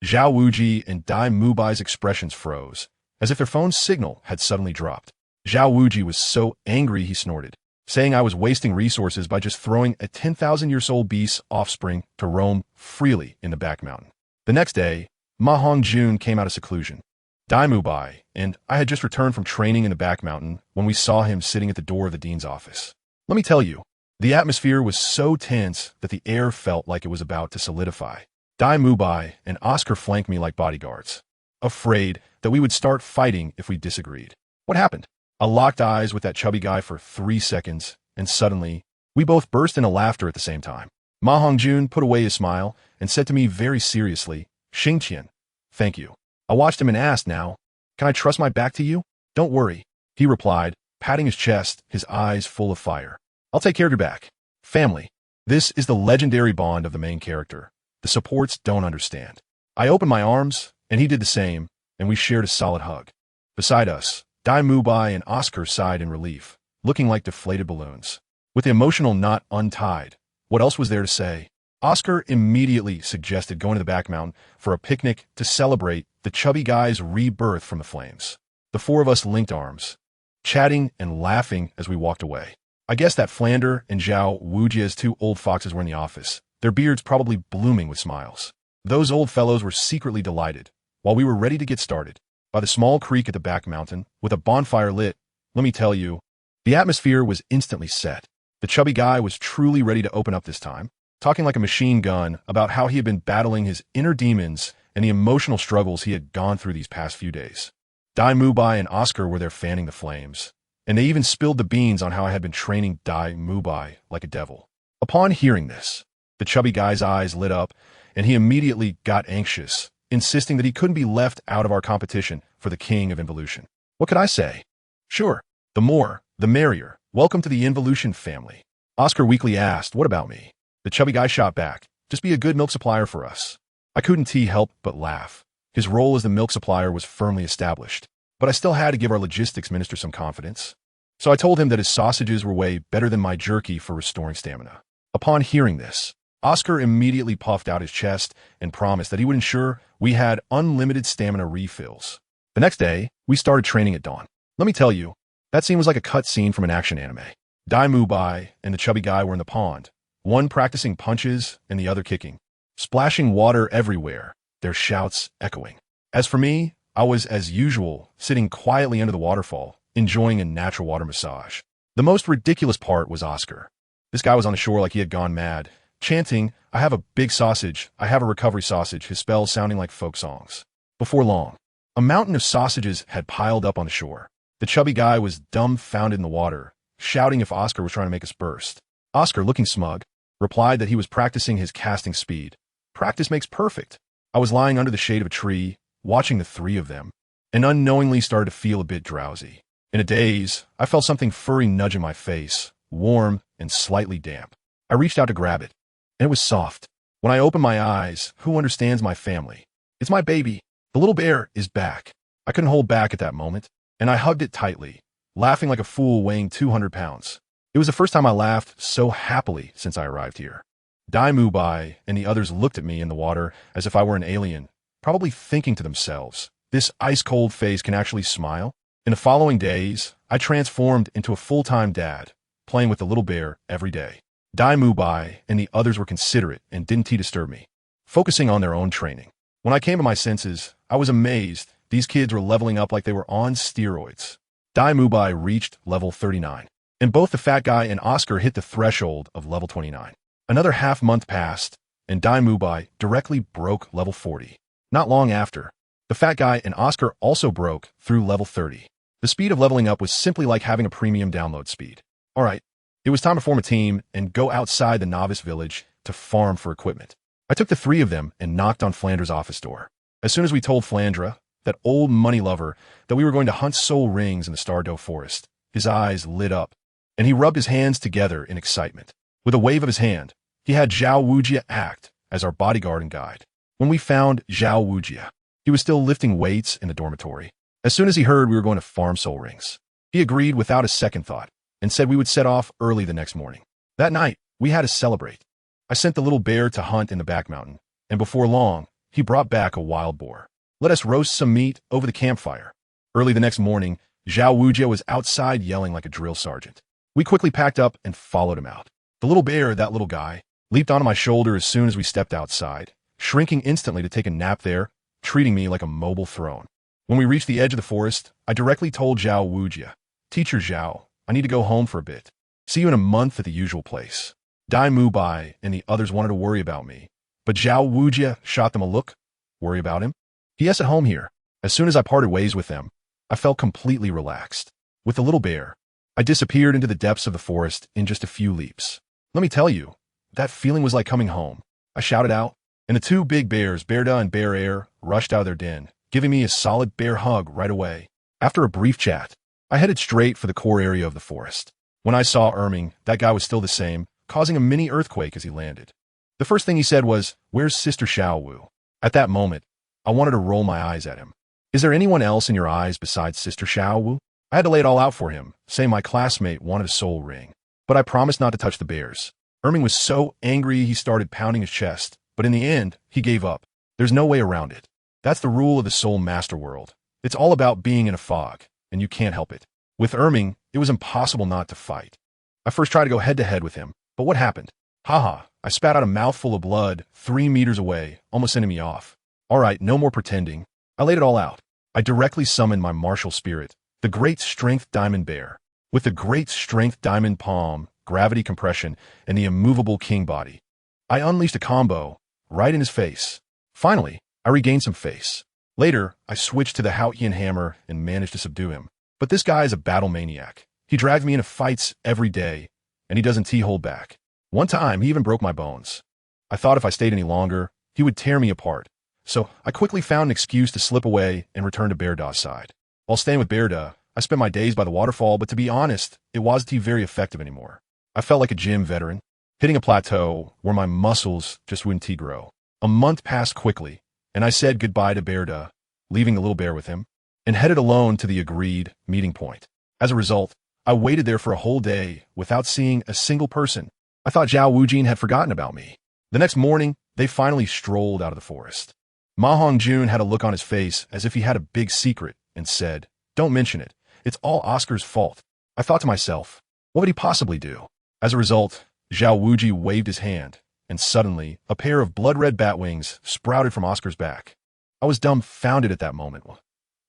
Zhao Wuji and Dai Mubai's expressions froze, as if their phone's signal had suddenly dropped. Zhao Wuji was so angry he snorted, saying I was wasting resources by just throwing a 10,000-year-old beast's offspring to roam freely in the back mountain. The next day, Ma Hongjun came out of seclusion. Dai Mubai and I had just returned from training in the back mountain when we saw him sitting at the door of the dean's office. Let me tell you, the atmosphere was so tense that the air felt like it was about to solidify. Dai Mubai and Oscar flanked me like bodyguards, afraid that we would start fighting if we disagreed. What happened? I locked eyes with that chubby guy for 3 seconds, and suddenly, we both burst into laughter at the same time. Ma Hongjun put away his smile and said to me very seriously, "Xingtian, thank you." I watched him and asked, "Now, can I trust my back to you?" "Don't worry," he replied, patting his chest, his eyes full of fire. "I'll take care of your back." Family. This is the legendary bond of the main character. The supports don't understand. I opened my arms, and he did the same, and we shared a solid hug. Beside us, Dai Mubai and Oscar sighed in relief, looking like deflated balloons. With the emotional knot untied, what else was there to say? Oscar immediately suggested going to the back mountain for a picnic to celebrate the chubby guy's rebirth from the flames. The 4 of us linked arms, chatting and laughing as we walked away. I guess that Flander and Zhao Wuji's 2 old foxes were in the office, their beards probably blooming with smiles. Those old fellows were secretly delighted, while we were ready to get started. By the small creek at the back mountain, with a bonfire lit, let me tell you, the atmosphere was instantly set. The chubby guy was truly ready to open up this time, talking like a machine gun about how he had been battling his inner demons and the emotional struggles he had gone through these past few days. Dai Mubai and Oscar were there fanning the flames, and they even spilled the beans on how I had been training Dai Mubai like a devil. Upon hearing this, the chubby guy's eyes lit up, and he immediately got anxious, insisting that he couldn't be left out of our competition for the king of involution. What could I say? Sure, the more, the merrier. Welcome to the involution family. Oscar weakly asked, "What about me?" The chubby guy shot back, "Just be a good milk supplier for us." I couldn't help but laugh. His role as the milk supplier was firmly established, but I still had to give our logistics minister some confidence. So I told him that his sausages were way better than my jerky for restoring stamina. Upon hearing this, Oscar immediately puffed out his chest and promised that he would ensure we had unlimited stamina refills. The next day, we started training at dawn. Let me tell you, that scene was like a cut scene from an action anime. Dai Mubai and the chubby guy were in the pond, one practicing punches and the other kicking, splashing water everywhere, their shouts echoing. As for me, I was, as usual, sitting quietly under the waterfall, enjoying a natural water massage. The most ridiculous part was Oscar. This guy was on the shore like he had gone mad, chanting, "I have a big sausage, I have a recovery sausage," his spells sounding like folk songs. Before long, a mountain of sausages had piled up on the shore. The chubby guy was dumbfounded in the water, shouting if Oscar was trying to make us burst. Oscar, looking smug, replied that he was practicing his casting speed. Practice makes perfect. I was lying under the shade of a tree, watching the 3 of them, and unknowingly started to feel a bit drowsy. In a daze, I felt something furry nudge in my face, warm and slightly damp. I reached out to grab it, and it was soft. When I opened my eyes, who understands my family? It's my baby. The little bear is back. I couldn't hold back at that moment, and I hugged it tightly, laughing like a fool weighing 200 pounds. It was the first time I laughed so happily since I arrived here. Dai Mubai and the others looked at me in the water as if I were an alien, probably thinking to themselves, "This ice-cold face can actually smile?" In the following days, I transformed into a full-time dad, playing with the little bear every day. Dai Mubai and the others were considerate and didn't disturb me, focusing on their own training. When I came to my senses, I was amazed. These kids were leveling up like they were on steroids. Dai Mubai reached level 39, and both the fat guy and Oscar hit the threshold of level 29. Another half-month passed, and Dai Mubai directly broke level 40. Not long after, the fat guy and Oscar also broke through level 30. The speed of leveling up was simply like having a premium download speed. All right, it was time to form a team and go outside the novice village to farm for equipment. I took the three of them and knocked on Flandra's office door. As soon as we told Flandra, that old money lover, that we were going to hunt soul rings in the San'sDual forest, his eyes lit up, and he rubbed his hands together in excitement. With a wave of his hand, he had Zhao Wujia act as our bodyguard and guide. When we found Zhao Wujia, he was still lifting weights in the dormitory. As soon as he heard we were going to farm soul rings, he agreed without a second thought and said we would set off early the next morning. That night, we had to celebrate. I sent the little bear to hunt in the back mountain, and before long, he brought back a wild boar. Let us roast some meat over the campfire. Early the next morning, Zhao Wujia was outside yelling like a drill sergeant. We quickly packed up and followed him out. The little bear, that little guy, leaped onto my shoulder as soon as we stepped outside, shrinking instantly to take a nap there, treating me like a mobile throne. When we reached the edge of the forest, I directly told Zhao Wujia, "Teacher Zhao, I need to go home for a bit. See you in a month at the usual place." Dai Mubai and the others wanted to worry about me, but Zhao Wujia shot them a look. Worry about him? Yes, at home here. As soon as I parted ways with them, I felt completely relaxed. With the little bear, I disappeared into the depths of the forest in just a few leaps. Let me tell you, that feeling was like coming home. I shouted out, and the two big bears, Bearda and Bear Air, rushed out of their den, giving me a solid bear hug right away. After a brief chat, I headed straight for the core area of the forest. When I saw Erming, that guy was still the same, causing a mini earthquake as he landed. The first thing he said was, "Where's Sister Xiao Wu?" At that moment, I wanted to roll my eyes at him. "Is there anyone else in your eyes besides Sister Xiao Wu?" I had to lay it all out for him, saying my classmate wanted a soul ring, but I promised not to touch the bears. Erming was so angry he started pounding his chest, but in the end, he gave up. There's no way around it. That's the rule of the soul master world. It's all about being in a fog, and you can't help it. With Erming, it was impossible not to fight. I first tried to go head-to-head with him, but what happened? Haha, I spat out a mouthful of blood 3 meters away, almost sending me off. All right, no more pretending. I laid it all out. I directly summoned my martial spirit, the Great Strength Diamond Bear. With the Great Strength Diamond Palm, gravity compression, and the immovable king body, I unleashed a combo right in his face. Finally, I regained some face. Later, I switched to the Xingtian hammer and managed to subdue him. But this guy is a battle maniac. He dragged me into fights every day, and he doesn't hold back. One time, he even broke my bones. I thought if I stayed any longer, he would tear me apart. So I quickly found an excuse to slip away and return to Bearda's side. While staying with Bearda, I spent my days by the waterfall, but to be honest, it wasn't very effective anymore. I felt like a gym veteran, hitting a plateau where my muscles just wouldn't grow. A month passed quickly, and I said goodbye to Bearda, leaving the little bear with him, and headed alone to the agreed meeting point. As a result, I waited there for a whole day without seeing a single person. I thought Zhao Wujin had forgotten about me. The next morning, they finally strolled out of the forest. Ma Hongjun had a look on his face as if he had a big secret and said, "Don't mention it. It's all Oscar's fault." I thought to myself, what would he possibly do? As a result, Zhao Wuji waved his hand, and suddenly, a pair of blood-red bat wings sprouted from Oscar's back. I was dumbfounded at that moment.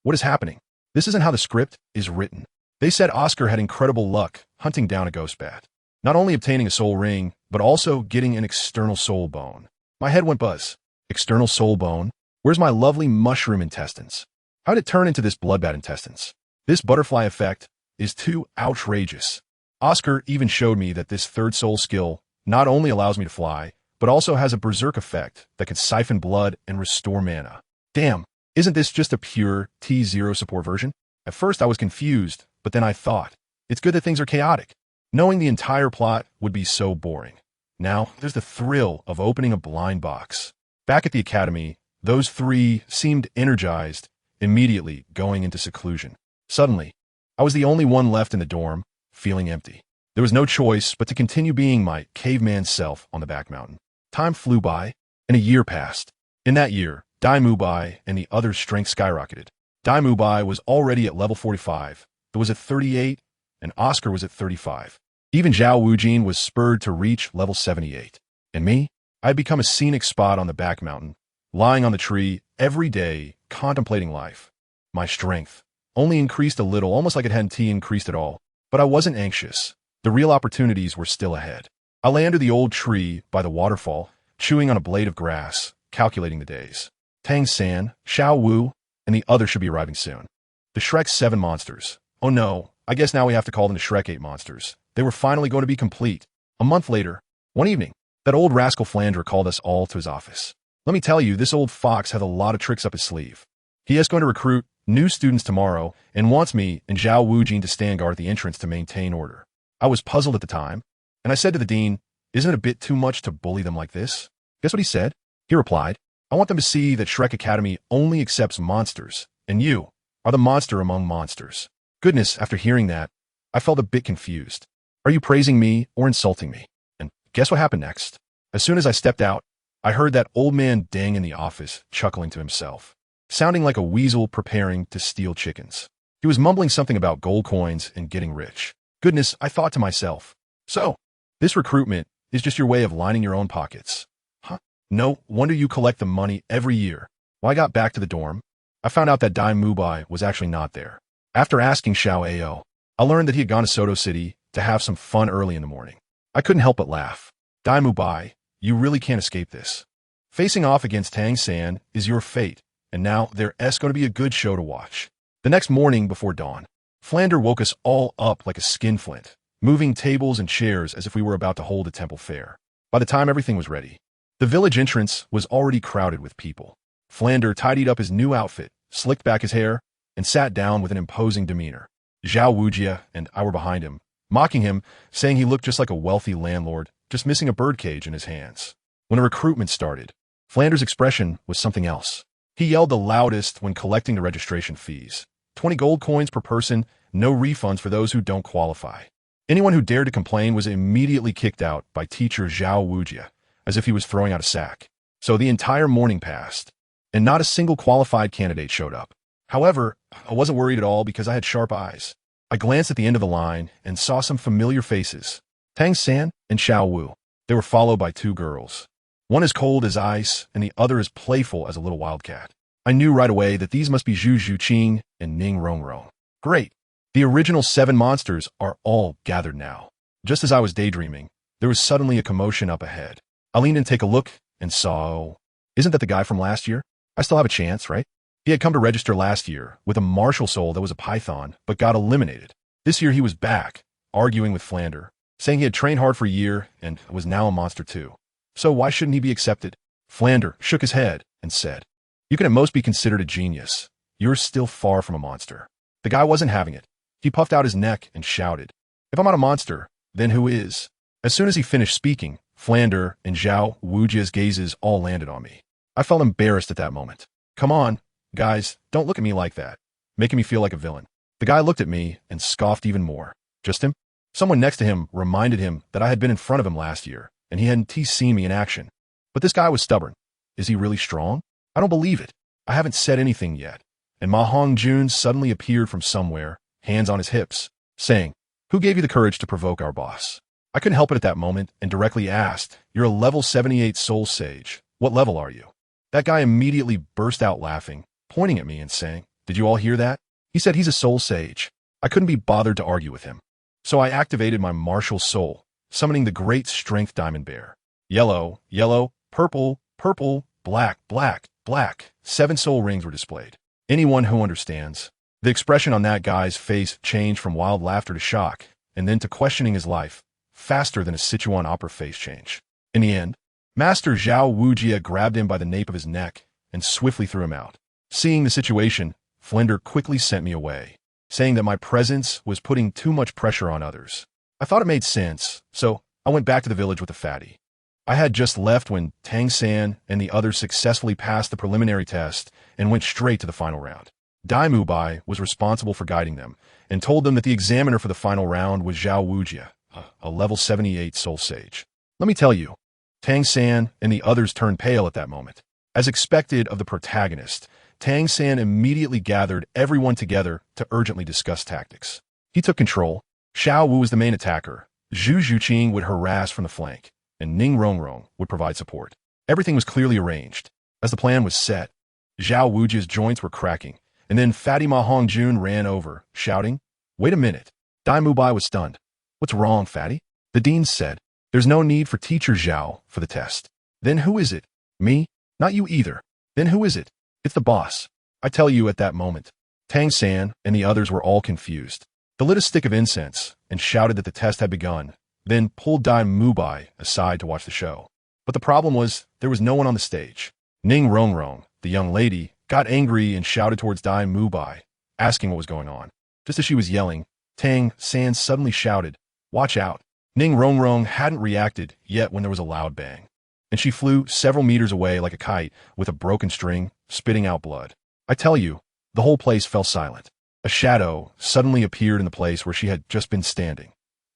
What is happening? This isn't how the script is written. They said Oscar had incredible luck hunting down a ghost bat, not only obtaining a soul ring, but also getting an external soul bone. My head went buzz. External soul bone? Where's my lovely mushroom intestines? How did it turn into this bloodbat intestines? This butterfly effect is too outrageous. Oscar even showed me that this third soul skill not only allows me to fly, but also has a berserk effect that can siphon blood and restore mana. Damn, isn't this just a pure T0 support version? At first I was confused, but then I thought, it's good that things are chaotic. Knowing the entire plot would be so boring. Now, there's the thrill of opening a blind box. Back at the academy, those three seemed energized, immediately going into seclusion. Suddenly, I was the only one left in the dorm, feeling empty. There was no choice but to continue being my caveman self on the back mountain. Time flew by, and a year passed. In that year, Dai Mubai and the others' strength skyrocketed. Dai Mubai was already at level 45, but was at 38, and Oscar was at 35. Even Zhao Wujin was spurred to reach level 78. And me? I had become a scenic spot on the back mountain, lying on the tree every day, contemplating life. My strength only increased a little, almost like it hadn't increased at all. But I wasn't anxious. The real opportunities were still ahead. I lay under the old tree by the waterfall, chewing on a blade of grass, calculating the days. Tang San, Xiao Wu, and the others should be arriving soon. The Shrek 7 monsters. Oh no, I guess now we have to call them the Shrek 8 monsters. They were finally going to be complete. A month later, one evening, That old rascal Flander called us all to his office. Let me tell you, this old fox has a lot of tricks up his sleeve. He is going to recruit new students tomorrow and wants me and Zhao Wujin to stand guard at the entrance to maintain order. I was puzzled at the time, and I said to the dean, isn't it a bit too much to bully them like this? Guess what he said? He replied, I want them to see that Shrek Academy only accepts monsters, and you are the monster among monsters. Goodness, after hearing that, I felt a bit confused. Are you praising me or insulting me? And guess what happened next? As soon as I stepped out, I heard that old man Dang in the office chuckling to himself, sounding like a weasel preparing to steal chickens. He was mumbling something about gold coins and getting rich. Goodness, I thought to myself, so, this recruitment is just your way of lining your own pockets. Huh? No wonder you collect the money every year. When I got back to the dorm, I found out that Dai Mubai was actually not there. After asking Xiao Ao, I learned that he had gone to Soto City to have some fun early in the morning. I couldn't help but laugh. Dai Mubai, you really can't escape this. Facing off against Tang San is your fate, and now there's going to be a good show to watch. The next morning before dawn, Flander woke us all up like a skinflint, moving tables and chairs as if we were about to hold a temple fair. By the time everything was ready, the village entrance was already crowded with people. Flander tidied up his new outfit, slicked back his hair, and sat down with an imposing demeanor. Zhao Wujia and I were behind him, mocking him, saying he looked just like a wealthy landlord, just missing a birdcage in his hands. When a recruitment started, Flander's expression was something else. He yelled the loudest when collecting the registration fees. 20 gold coins per person, no refunds for those who don't qualify. Anyone who dared to complain was immediately kicked out by teacher Zhao Wujia, as if he was throwing out a sack. So the entire morning passed, and not a single qualified candidate showed up. However, I wasn't worried at all because I had sharp eyes. I glanced at the end of the line and saw some familiar faces. Tang San and Xiao Wu. They were followed by two girls. One as cold as ice, and the other as playful as a little wildcat. I knew right away that these must be Zhu Zhuqing and Ning Rongrong. Great. The original 7 monsters are all gathered now. Just as I was daydreaming, there was suddenly a commotion up ahead. I leaned in to take a look and saw, oh, isn't that the guy from last year? I still have a chance, right? He had come to register last year with a martial soul that was a python, but got eliminated. This year he was back, arguing with Flander, saying he had trained hard for a year and was now a monster too. So why shouldn't he be accepted? Flander shook his head and said, you can at most be considered a genius. You're still far from a monster. The guy wasn't having it. He puffed out his neck and shouted, if I'm not a monster, then who is? As soon as he finished speaking, Flander and Zhao Wujia's gazes all landed on me. I felt embarrassed at that moment. Come on, guys, don't look at me like that, making me feel like a villain. The guy looked at me and scoffed even more. Just him? Someone next to him reminded him that I had been in front of him last year, and he hadn't seen me in action. But this guy was stubborn. Is he really strong? I don't believe it. I haven't said anything yet. And Ma Hongjun suddenly appeared from somewhere, hands on his hips, saying, who gave you the courage to provoke our boss? I couldn't help it at that moment and directly asked, you're a level 78 soul sage. What level are you? That guy immediately burst out laughing, pointing at me and saying, did you all hear that? He said he's a soul sage. I couldn't be bothered to argue with him. So I activated my martial soul, summoning the great strength diamond bear. Yellow, yellow, purple, purple, black, black, black. 7 soul rings were displayed. Anyone who understands. The expression on that guy's face changed from wild laughter to shock, and then to questioning his life, faster than a Sichuan opera face change. In the end, Master Zhao Wujia grabbed him by the nape of his neck and swiftly threw him out. Seeing the situation, Flinder quickly sent me away, saying that my presence was putting too much pressure on others. I thought it made sense, so I went back to the village with the fatty. I had just left when Tang San and the others successfully passed the preliminary test and went straight to the final round. Dai Mubai was responsible for guiding them and told them that the examiner for the final round was Zhao Wujia, a level 78 soul sage. Let me tell you, Tang San and the others turned pale at that moment. As expected of the protagonist, Tang San immediately gathered everyone together to urgently discuss tactics. He took control. Xiao Wu was the main attacker. Zhu Zhuqing would harass from the flank, and Ning Rongrong would provide support. Everything was clearly arranged. As the plan was set, Zhao Wujia's joints were cracking, and then Fatty Ma Hongjun ran over, shouting, wait a minute. Dai Mubai was stunned. What's wrong, Fatty? The dean said, there's no need for teacher Zhao for the test. Then who is it? Me? Not you either. Then who is it? It's the boss. I tell you at that moment. Tang San and the others were all confused. They lit a stick of incense and shouted that the test had begun, then pulled Dai Mubai aside to watch the show. But the problem was, there was no one on the stage. Ning Rongrong, the young lady, got angry and shouted towards Dai Mubai, asking what was going on. Just as she was yelling, Tang San suddenly shouted, "Watch out." Ning Rongrong hadn't reacted yet when there was a loud bang, and she flew several meters away like a kite with a broken string, spitting out blood. I tell you, the whole place fell silent. A shadow suddenly appeared in the place where she had just been standing.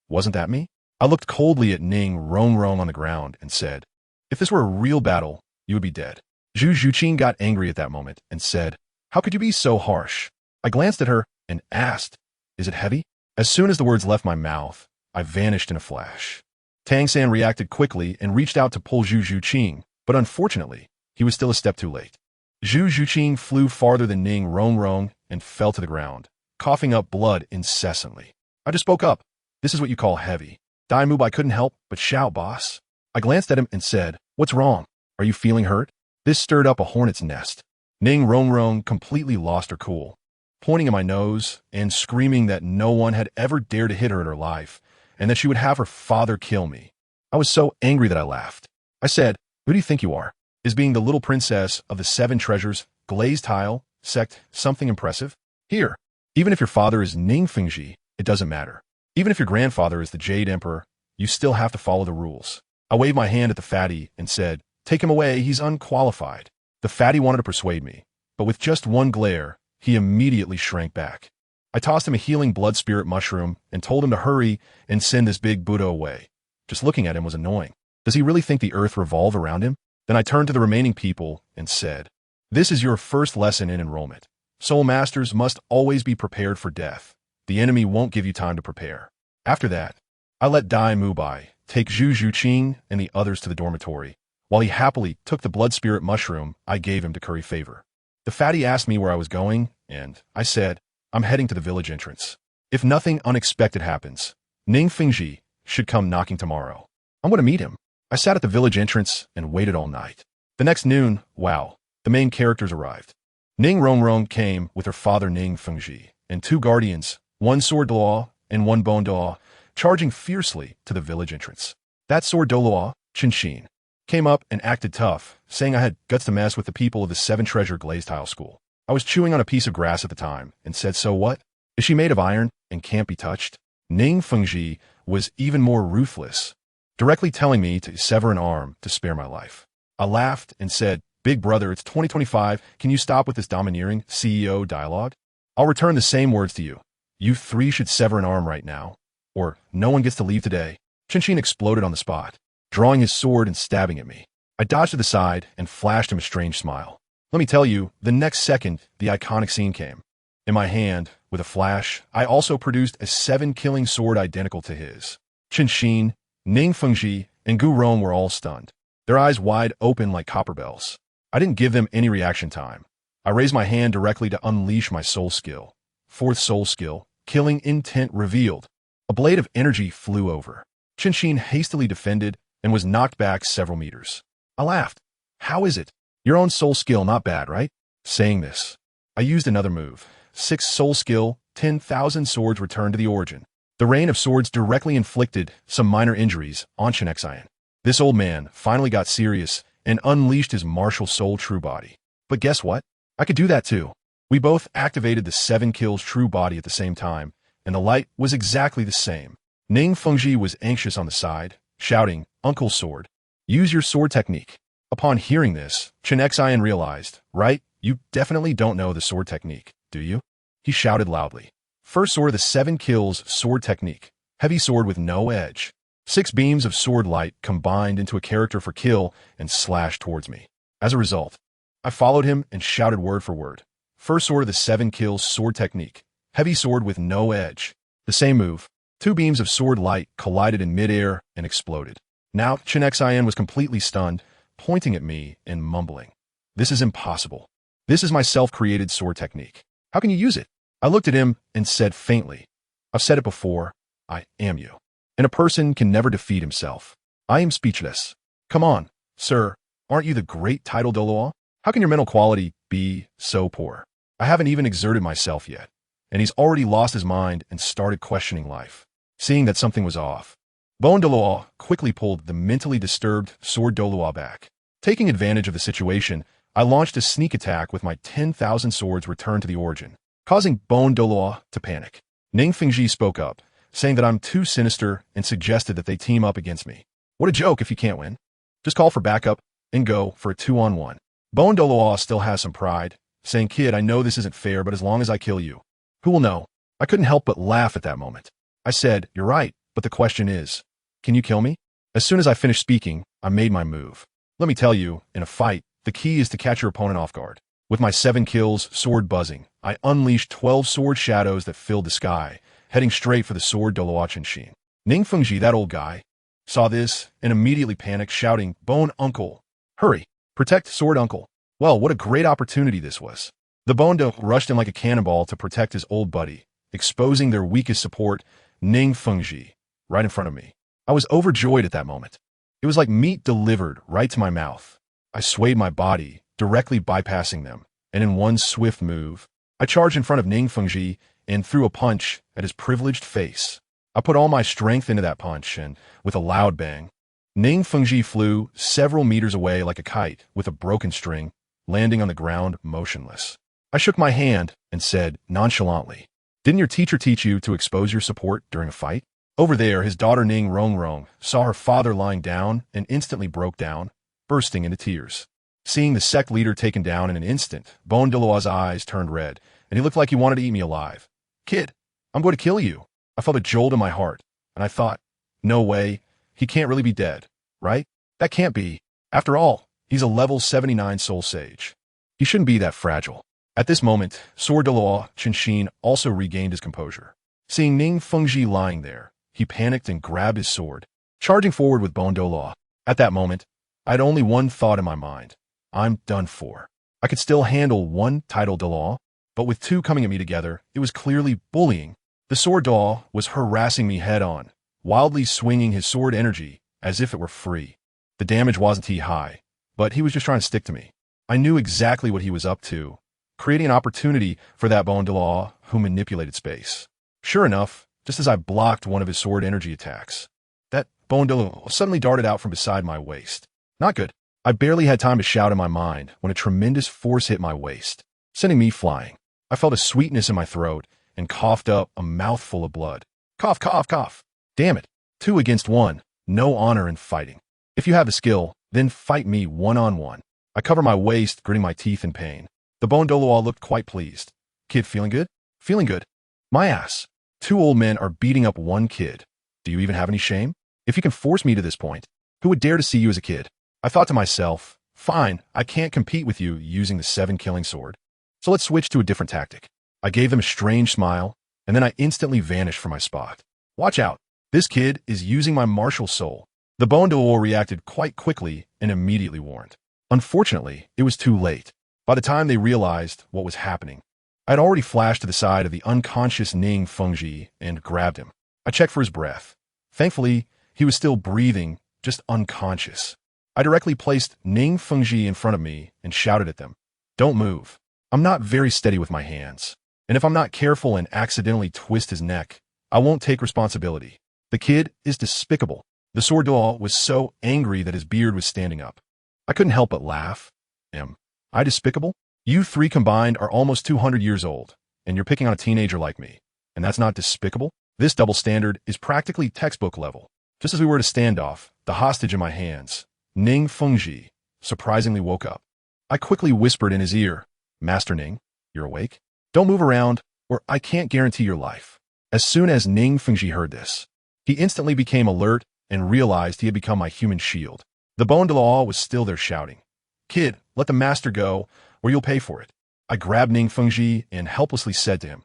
Wasn't that me? I looked coldly at Ning Rongrong on the ground and said, "If this were a real battle, you would be dead." Zhu Zhuqing got angry at that moment and said, "How could you be so harsh?" I glanced at her and asked, "Is it heavy?" As soon as the words left my mouth, I vanished in a flash. Tang San reacted quickly and reached out to pull Zhu Zhuqing, but unfortunately, he was still a step too late. Zhu Zhuqing flew farther than Ning Rongrong and fell to the ground, coughing up blood incessantly. I just spoke up. "This is what you call heavy." Dai Mubai couldn't help but shout, "Boss." I glanced at him and said, "What's wrong? Are you feeling hurt?" This stirred up a hornet's nest. Ning Rongrong completely lost her cool, pointing at my nose and screaming that no one had ever dared to hit her in her life, and that she would have her father kill me. I was so angry that I laughed. I said, "Who do you think you are? Is being the little princess of the 7 treasures, glazed tile, sect, something impressive? Here, even if your father is Ning Fengji, it doesn't matter. Even if your grandfather is the Jade Emperor, you still have to follow the rules." I waved my hand at the fatty and said, "Take him away, he's unqualified." The fatty wanted to persuade me, but with just one glare, he immediately shrank back. I tossed him a healing blood spirit mushroom and told him to hurry and send this big Buddha away. Just looking at him was annoying. Does he really think the earth revolve around him? Then I turned to the remaining people and said, "This is your first lesson in enrollment. Soul Masters must always be prepared for death. The enemy won't give you time to prepare." After that, I let Dai Mubai take Zhu Zhuqing and the others to the dormitory, while he happily took the blood spirit mushroom I gave him to curry favor. The fatty asked me where I was going, and I said, "I'm heading to the village entrance. If nothing unexpected happens, Ning Fengji should come knocking tomorrow. I'm going to meet him." I sat at the village entrance and waited all night. The next noon, wow, the main characters arrived. Ning Rongrong came with her father Ning Fengji and 2 guardians, 1 San'sDual and 1 StunsTang, charging fiercely to the village entrance. That San'sDual, Xingtian, came up and acted tough, saying I had guts to mess with the people of the 7 treasure glazed tile school. I was chewing on a piece of grass at the time and said, "So what? Is she made of iron and can't be touched?" Ning Fengji was even more ruthless, directly telling me to sever an arm to spare my life. I laughed and said, "Big brother, it's 2025. Can you stop with this domineering CEO dialogue? I'll return the same words to you. You 3 should sever an arm right now, or no one gets to leave today." Xingtian exploded on the spot, drawing his sword and stabbing at me. I dodged to the side and flashed him a strange smile. Let me tell you, the next second, the iconic scene came. In my hand, with a flash, I also produced a 7-killing sword identical to his. Xingtian, Ning Fengji, and Gu Rong were all stunned, their eyes wide open like copper bells. I didn't give them any reaction time. I raised my hand directly to unleash my soul skill. 4th soul skill, killing intent revealed. A blade of energy flew over. Xingtian hastily defended and was knocked back several meters. I laughed. "How is it? Your own soul skill not bad, right?" Saying this, I used another move. 6 soul skill, 10,000 swords returned to the origin. The rain of swords directly inflicted some minor injuries on Xingtian. This old man finally got serious and unleashed his martial soul true body. But guess what? I could do that too. We both activated the 7 kills true body at the same time, and the light was exactly the same. Ning Fengji was anxious on the side, shouting, "Uncle Sword, use your sword technique." Upon hearing this, Xingtian realized, "Right, you definitely don't know the sword technique, do you?" He shouted loudly. First sword of the 7 kills sword technique. Heavy sword with no edge. 6 beams of sword light combined into a character for kill and slashed towards me. As a result, I followed him and shouted word for word. First sword of the 7 kills sword technique. Heavy sword with no edge. The same move. 2 beams of sword light collided in midair and exploded. Now Xingtian was completely stunned, pointing at me and mumbling, "This is impossible. This is my self-created sword technique. How can you use it?" I looked at him and said faintly, "I've said it before, I am you. And a person can never defeat himself. I am speechless. Come on, sir, aren't you the great title Douluo? How can your mental quality be so poor? I haven't even exerted myself yet." And he's already lost his mind and started questioning life. Seeing that something was off, Bon Douluo quickly pulled the mentally disturbed sword Douluo back. Taking advantage of the situation, I launched a sneak attack with my 10,000 swords returned to the origin, causing Bon Douluo to panic. Ning Fengji spoke up, saying that I'm too sinister and suggested that they team up against me. What a joke if you can't win. Just call for backup and go for a 2-on-1. Bon Douluo still has some pride, saying, "Kid, I know this isn't fair, but as long as I kill you, who will know?" I couldn't help but laugh at that moment. I said, "You're right, but the question is, can you kill me?" As soon as I finished speaking, I made my move. Let me tell you, in a fight, the key is to catch your opponent off guard. With my 7 kills, sword buzzing, I unleashed 12 sword shadows that filled the sky, heading straight for the sword Douluo Xingtian. Ning Fengji, that old guy, saw this and immediately panicked, shouting, "Bone Uncle, hurry, protect sword uncle." Well, what a great opportunity this was. The Bondo rushed in like a cannonball to protect his old buddy, exposing their weakest support, Ning Fengji, right in front of me. I was overjoyed at that moment. It was like meat delivered right to my mouth. I swayed my body, directly bypassing them, and in one swift move, I charged in front of Ning Fengji and threw a punch at his privileged face. I put all my strength into that punch, and with a loud bang, Ning Fengji flew several meters away like a kite with a broken string, landing on the ground motionless. I shook my hand and said nonchalantly, "Didn't your teacher teach you to expose your support during a fight?" Over there, his daughter Ning Rongrong saw her father lying down and instantly broke down, bursting into tears. Seeing the sect leader taken down in an instant, Bon Douluo's eyes turned red, and he looked like he wanted to eat me alive. "Kid, I'm going to kill you." I felt a jolt in my heart, and I thought, no way, he can't really be dead, right? That can't be. After all, he's a level 79 soul sage. He shouldn't be that fragile. At this moment, sword Douluo Xingtian also regained his composure. Seeing Ning Fengji lying there, he panicked and grabbed his sword, charging forward with Bon Douluo. At that moment, I had only one thought in my mind. I'm done for. I could still handle one title Douluo, but with 2 coming at me together, it was clearly bullying. The sword Douluo was harassing me head-on, wildly swinging his sword energy as if it were free. The damage wasn't too high, but he was just trying to stick to me. I knew exactly what he was up to, creating an opportunity for that Bon Douluo who manipulated space. Sure enough, just as I blocked one of his sword energy attacks, that Bon Douluo suddenly darted out from beside my waist. Not good. I barely had time to shout in my mind when a tremendous force hit my waist, sending me flying. I felt a sweetness in my throat and coughed up a mouthful of blood. Cough, cough, cough. Damn it. 2 against 1. No honor in fighting. If you have the skill, then fight me one-on-one. I cover my waist, gritting my teeth in pain. The Bon Douluo looked quite pleased. "Kid, feeling good?" "Feeling good." My ass. 2 old men are beating up 1 kid. Do you even have any shame? If you can force me to this point, who would dare to see you as a kid? I thought to myself, fine, I can't compete with you using the 7-killing sword. So let's switch to a different tactic. I gave them a strange smile, and then I instantly vanished from my spot. Watch out. This kid is using my martial soul. The Bon Douluo reacted quite quickly and immediately warned. Unfortunately, it was too late. By the time they realized what was happening, I had already flashed to the side of the unconscious Ning Fengji and grabbed him. I checked for his breath. Thankfully, he was still breathing, just unconscious. I directly placed Ning Fengji in front of me and shouted at them, "Don't move. I'm not very steady with my hands, and if I'm not careful and accidentally twist his neck, I won't take responsibility." The kid is despicable. The sword Douluo was so angry that his beard was standing up. I couldn't help but laugh. Am I despicable? You 3 combined are almost 200 years old, and you're picking on a teenager like me, and that's not despicable? This double standard is practically textbook level. Just as we were at a standoff, the hostage in my hands, Ning Fengji, surprisingly woke up. I quickly whispered in his ear, "Master Ning, you're awake? Don't move around, or I can't guarantee your life." As soon as Ning Fengji heard this, he instantly became alert and realized he had become my human shield. The Bon Douluo was still there shouting, "Kid, let the master go, or you'll pay for it." I grabbed Ning Fengji and helplessly said to him,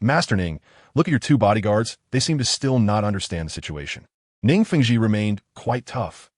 "Master Ning, look at your 2 bodyguards. They seem to still not understand the situation." Ning Fengji remained quite tough.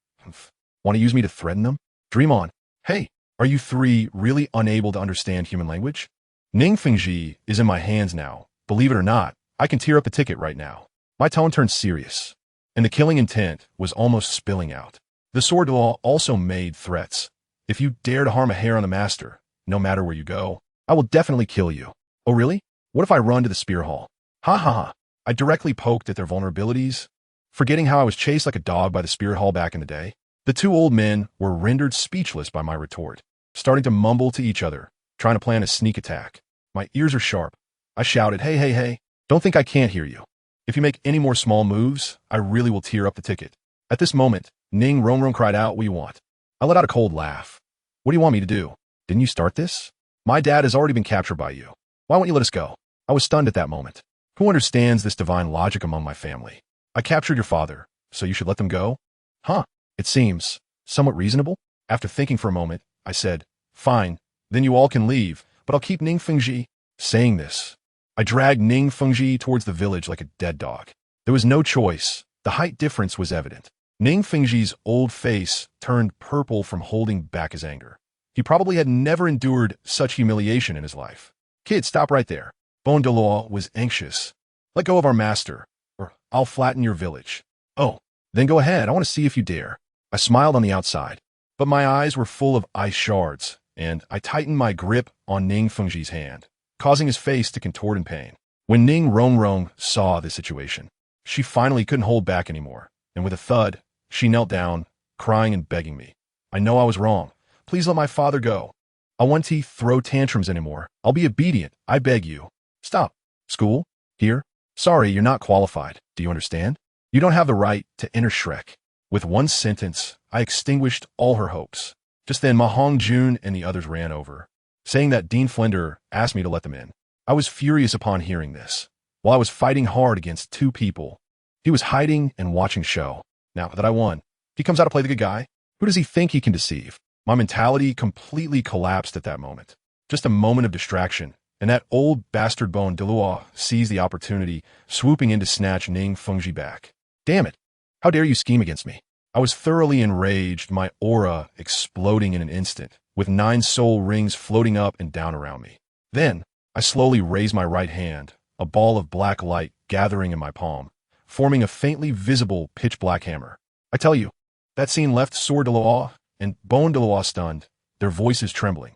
"Want to use me to threaten them? Dream on. Hey, are you 3 really unable to understand human language?" Ning Fengji is in my hands now. Believe it or not, I can tear up the ticket right now. My tone turned serious, and the killing intent was almost spilling out. The sword Douluo also made threats. "If you dare to harm a hair on the master, no matter where you go, I will definitely kill you." "Oh really? What if I run to the spear hall?" Ha ha ha. I directly poked at their vulnerabilities. forgetting how I was chased like a dog by the spirit hall back in the day. The two old men were rendered speechless by my retort, starting to mumble to each other, trying to plan a sneak attack. My ears are sharp. I shouted, hey, hey, hey, don't think I can't hear you. If you make any more small moves, I really will tear up the ticket. At this moment, Ning Rongrong cried out, what do you want? I let out a cold laugh. What do you want me to do? Didn't you start this? My dad has already been captured by you. Why won't you let us go? I was stunned at that moment. Who understands this divine logic among my family? I captured your father, so you should let them go? Huh, it seems somewhat reasonable. After thinking for a moment, I said, fine, then you all can leave, but I'll keep Ning Fengji. Saying this, I dragged Ning Fengji towards the village like a dead dog. There was no choice. The height difference was evident. Ning Fengji's old face turned purple from holding back his anger. He probably had never endured such humiliation in his life. Kid, stop right there. Douluo was anxious. Let go of our master, or I'll flatten your village. Oh, then go ahead. I want to see if you dare. I smiled on the outside, but my eyes were full of ice shards, and I tightened my grip on Ning Fengji's hand, causing his face to contort in pain. When Ning Rongrong saw the situation, she finally couldn't hold back anymore, and with a thud, she knelt down, crying and begging me. I know I was wrong. Please let my father go. I won't throw tantrums anymore. I'll be obedient. I beg you. Stop. School? Here? Sorry, you're not qualified. Do you understand? You don't have the right to enter Shrek. With one sentence, I extinguished all her hopes. Just then, Ma Hongjun and the others ran over, saying that Dean Flender asked me to let them in. I was furious upon hearing this. While I was fighting hard against two people, he was hiding and watching show. Now that I won, he comes out to play the good guy. Who does he think he can deceive? My mentality completely collapsed at that moment. Just a moment of distraction, and that old bastard bone Dalu seized the opportunity, swooping in to snatch Ning Fengji back. Damn it! How dare you scheme against me? I was thoroughly enraged, my aura exploding in an instant, with 9 soul rings floating up and down around me. Then, I slowly raised my right hand, a ball of black light gathering in my palm, forming a faintly visible pitch-black hammer. I tell you, that scene left Sword Daluo and Bone Daluo stunned, their voices trembling.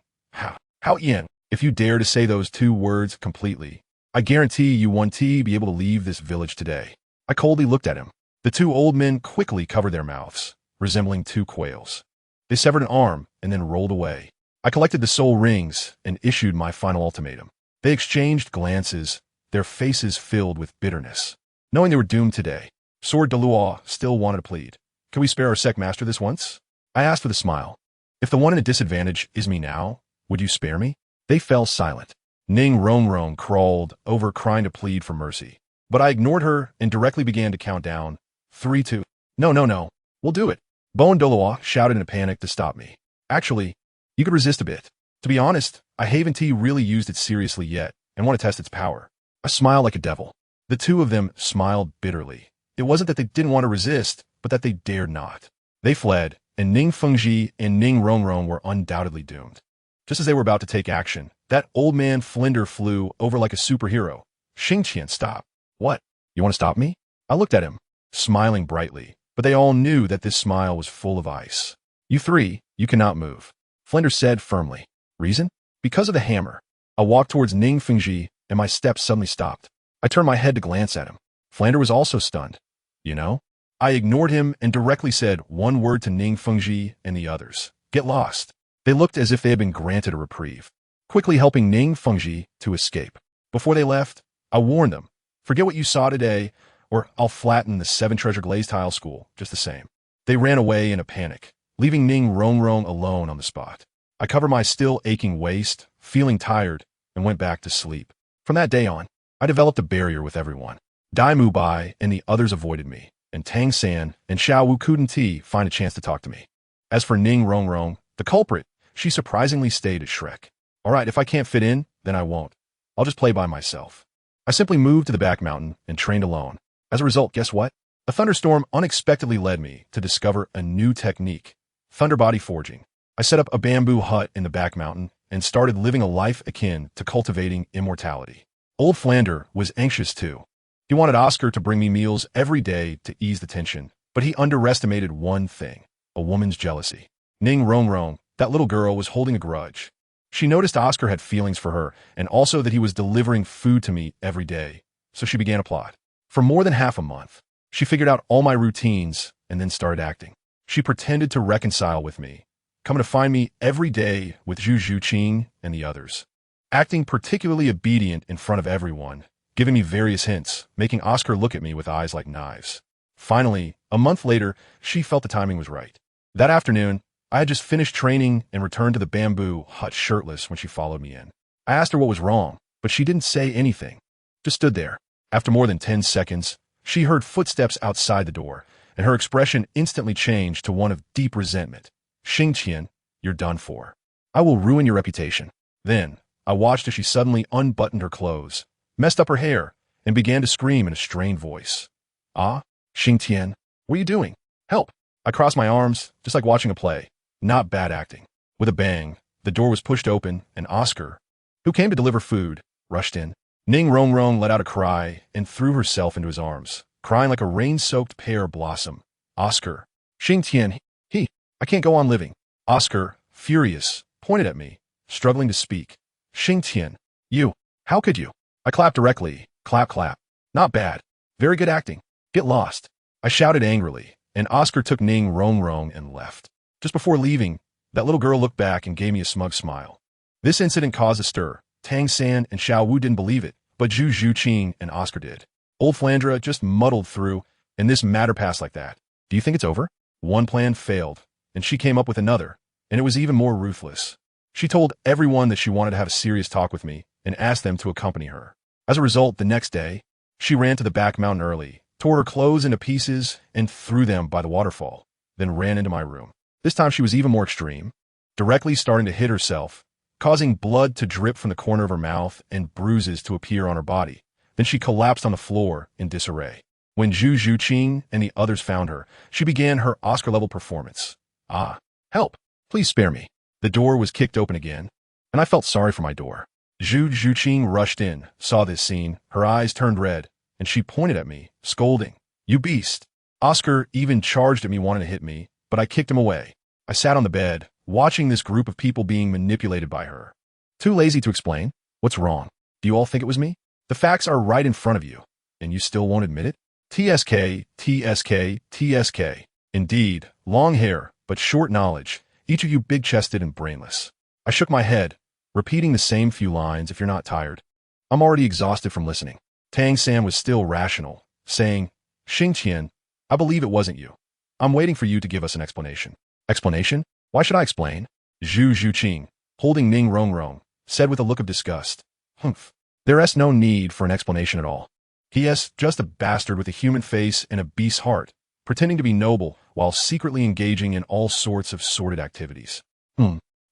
How Yen, if you dare to say those 2 words completely, I guarantee you won't be able to leave this village today. I coldly looked at him. The 2 old men quickly covered their mouths, resembling 2 quails. They severed an arm and then rolled away. I collected the soul rings and issued my final ultimatum. They exchanged glances, their faces filled with bitterness. Knowing they were doomed today, Sword Daluo still wanted to plead. Can we spare our sect master this once? I asked with a smile. If the one in a disadvantage is me now, would you spare me? They fell silent. Ning Rongrong crawled over crying to plead for mercy. But I ignored her and directly began to count down. 3, 2. No. We'll do it. Bone Daluo shouted in a panic to stop me. Actually, you could resist a bit. To be honest, I haven't really used it seriously yet and want to test its power. I smiled like a devil. The 2 of them smiled bitterly. It wasn't that they didn't want to resist, but that they dared not. They fled, and Ning Fengji and Ning Rongrong were undoubtedly doomed. Just as they were about to take action, that old man Flender flew over like a superhero. Xingtian, stop. What? You want to stop me? I looked at him, smiling brightly, but they all knew that this smile was full of ice. You 3, you cannot move. Flender said firmly. Reason? Because of the hammer. I walked towards Ning Fengji, and my steps suddenly stopped. I turned my head to glance at him. Flender was also stunned. You know? I ignored him and directly said one word to Ning Fengji and the others. Get lost. They looked as if they had been granted a reprieve, quickly helping Ning Fengji to escape. Before they left, I warned them. Forget what you saw today, or I'll flatten the 7 Treasure Glaze Tile School just the same. They ran away in a panic, leaving Ning Rongrong alone on the spot. I covered my still aching waist, feeling tired, and went back to sleep. From that day on, I developed a barrier with everyone. Dai Mubai and the others avoided me, and Tang San and Xiao Wu couldn't find a chance to talk to me. As for Ning Rongrong, the culprit, she surprisingly stayed at Shrek. All right, if I can't fit in, then I won't. I'll just play by myself. I simply moved to the back mountain and trained alone. As a result, guess what? A thunderstorm unexpectedly led me to discover a new technique, thunderbody forging. I set up a bamboo hut in the back mountain and started living a life akin to cultivating immortality. Old Flander was anxious too. He wanted Oscar to bring me meals every day to ease the tension, but he underestimated one thing, a woman's jealousy. Ning Rongrong, that little girl, was holding a grudge. She noticed Oscar had feelings for her and also that he was delivering food to me every day, so she began a plot. For more than half a month, She figured out all my routines and then started acting. She pretended to reconcile with me, coming to find me every day with Xingtian and the others, acting particularly obedient in front of everyone, giving me various hints, making Oscar look at me with eyes like knives. Finally, a month later, she felt the timing was right. That afternoon, I had just finished training and returned to the bamboo hut shirtless when she followed me in. I asked her what was wrong, but she didn't say anything, just stood there. After more than 10 seconds, she heard footsteps outside the door, and her expression instantly changed to one of deep resentment. Xingtian, you're done for. I will ruin your reputation. Then, I watched as she suddenly unbuttoned her clothes, messed up her hair, and began to scream in a strained voice. Ah, Xingtian, what are you doing? Help! I crossed my arms, just like watching a play. Not bad acting. With a bang, the door was pushed open, and Oscar, who came to deliver food, rushed in. Ning Rongrong let out a cry and threw herself into his arms, crying like a rain-soaked pear blossom. Oscar, Xingtian, I can't go on living. Oscar, furious, pointed at me, struggling to speak. Xingtian, how could you? I clapped directly, clap, clap. Not bad. Very good acting. Get lost. I shouted angrily, and Oscar took Ning Rongrong and left. Just before leaving, that little girl looked back and gave me a smug smile. This incident caused a stir. Tang San and Xiao Wu didn't believe it, but Xingtian and Oscar did. Old Flandra just muddled through, and this matter passed like that. Do you think it's over? One plan failed, and she came up with another, and it was even more ruthless. She told everyone that she wanted to have a serious talk with me and asked them to accompany her. As a result, the next day, she ran to the back mountain early, tore her clothes into pieces, and threw them by the waterfall, then ran into my room. This time she was even more extreme, directly starting to hit herself, causing blood to drip from the corner of her mouth and bruises to appear on her body. Then she collapsed on the floor in disarray. When Xingtian and the others found her, she began her Oscar-level performance. Ah, help! Please spare me. The door was kicked open again, and I felt sorry for my door. Xingtian rushed in, saw this scene, her eyes turned red, and she pointed at me, scolding. You beast! Oscar even charged at me wanting to hit me, but I kicked him away. I sat on the bed, watching this group of people being manipulated by her. Too lazy to explain. What's wrong? Do you all think it was me? The facts are right in front of you, and you still won't admit it? TSK, TSK, TSK. Indeed, long hair, but short knowledge, each of you big-chested and brainless. I shook my head, repeating the same few lines if you're not tired. I'm already exhausted from listening. Tang San was still rational, saying, Xingtian, I believe it wasn't you. I'm waiting for you to give us an explanation. Explanation? Why should I explain? Xingtian, holding Ning Rongrong, said with a look of disgust. Humph. There's no need for an explanation at all. He is just a bastard with a human face and a beast's heart, pretending to be noble while secretly engaging in all sorts of sordid activities.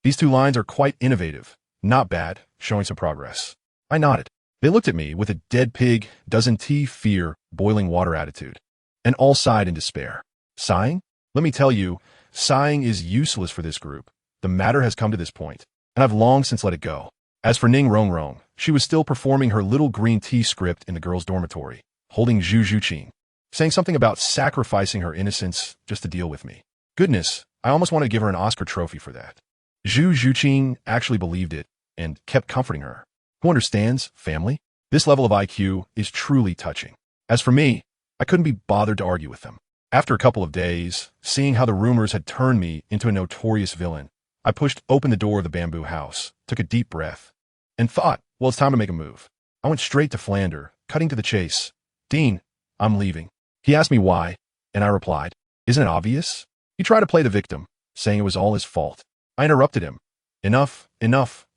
These two lines are quite innovative. Not bad, showing some progress. I nodded. They looked at me with a dead pig, doesn't fear, boiling water attitude, and all sighed in despair. Sighing? Let me tell you, sighing is useless for this group. The matter has come to this point, and I've long since let it go. As for Ning Rongrong, she was still performing her little green tea script in the girls' dormitory, holding Xingtian, saying something about sacrificing her innocence just to deal with me. Goodness, I almost want to give her an Oscar trophy for that. Xingtian actually believed it and kept comforting her. Who understands, family? This level of IQ is truly touching. As for me, I couldn't be bothered to argue with them. After a couple of days, seeing how the rumors had turned me into a notorious villain, I pushed open the door of the bamboo house, took a deep breath, and thought, well, it's time to make a move. I went straight to Flander, cutting to the chase. Dean, I'm leaving. He asked me why, and I replied, isn't it obvious? He tried to play the victim, saying it was all his fault. I interrupted him. Enough,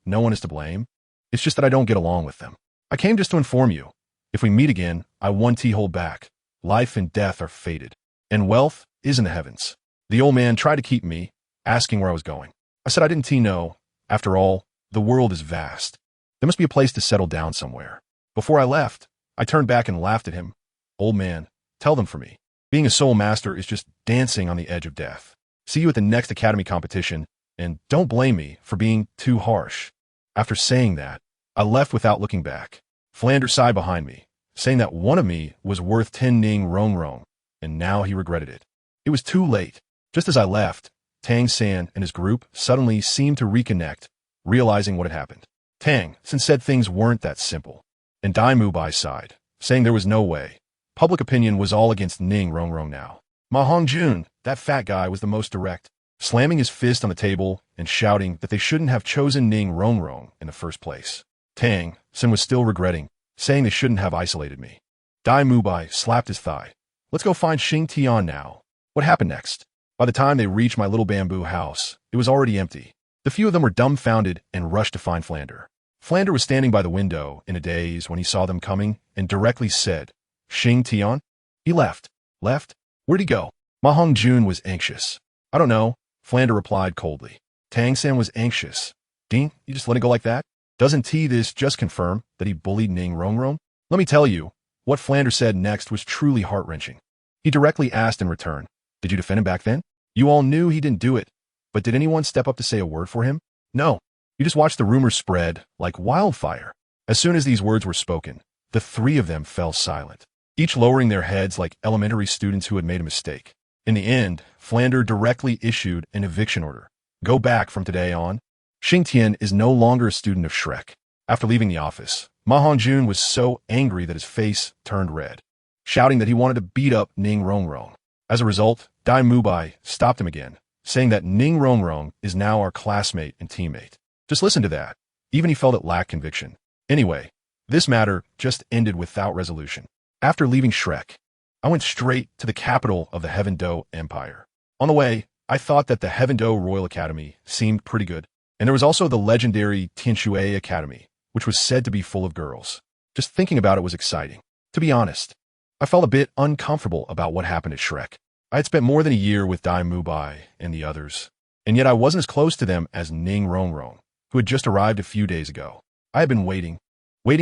no one is to blame. It's just that I don't get along with them. I came just to inform you. If we meet again, I one T hold back. Life and death are fated, and wealth is in the heavens. The old man tried to keep me, asking where I was going. I said I didn't know. After all, the world is vast. There must be a place to settle down somewhere. Before I left, I turned back and laughed at him. Old man, tell them for me. Being a soul master is just dancing on the edge of death. See you at the next academy competition, and don't blame me for being too harsh. After saying that, I left without looking back. Flander sighed behind me, saying that one of me was worth 10 Ning Rongrong, and now he regretted it. It was too late. Just as I left, Tang San and his group suddenly seemed to reconnect, realizing what had happened. Tang San said things weren't that simple, and Dai Mubai sighed, saying there was no way. Public opinion was all against Ning Rongrong now. Ma Hongjun, that fat guy, was the most direct, slamming his fist on the table and shouting that they shouldn't have chosen Ning Rongrong in the first place. Tang, Sin was still regretting, saying they shouldn't have isolated me. Dai Mubai slapped his thigh. Let's go find Xingtian now. What happened next? By the time they reached my little bamboo house, it was already empty. The few of them were dumbfounded and rushed to find Flander. Flander was standing by the window in a daze when he saw them coming and directly said, Xingtian? He left. Left? Where'd he go? Ma Hongjun was anxious. I don't know, Flander replied coldly. Tang-san was anxious. Ding, you just let it go like that? Doesn't this just confirm that he bullied Ning Rongrong? Let me tell you, what Flander said next was truly heart-wrenching. He directly asked in return, did you defend him back then? You all knew he didn't do it, but did anyone step up to say a word for him? No. You just watched the rumors spread like wildfire. As soon as these words were spoken, the three of them fell silent, each lowering their heads like elementary students who had made a mistake. In the end, Flander directly issued an eviction order. Go back from today on. Xingtian is no longer a student of Shrek. After leaving the office, Ma Hongjun was so angry that his face turned red, shouting that he wanted to beat up Ning Rongrong. As a result, Dai Mubai stopped him again, saying that Ning Rongrong is now our classmate and teammate. Just listen to that. Even he felt it lacked conviction. Anyway, this matter just ended without resolution. After leaving Shrek, I went straight to the capital of the Heaven Do Empire. On the way, I thought that the Heaven Do Royal Academy seemed pretty good, and there was also the legendary Tianshui Academy, which was said to be full of girls. Just thinking about it was exciting. To be honest, I felt a bit uncomfortable about what happened at Shrek. I had spent more than a year with Dai Mubai and the others, and yet I wasn't as close to them as Ning Rongrong, who had just arrived a few days ago. I had been waiting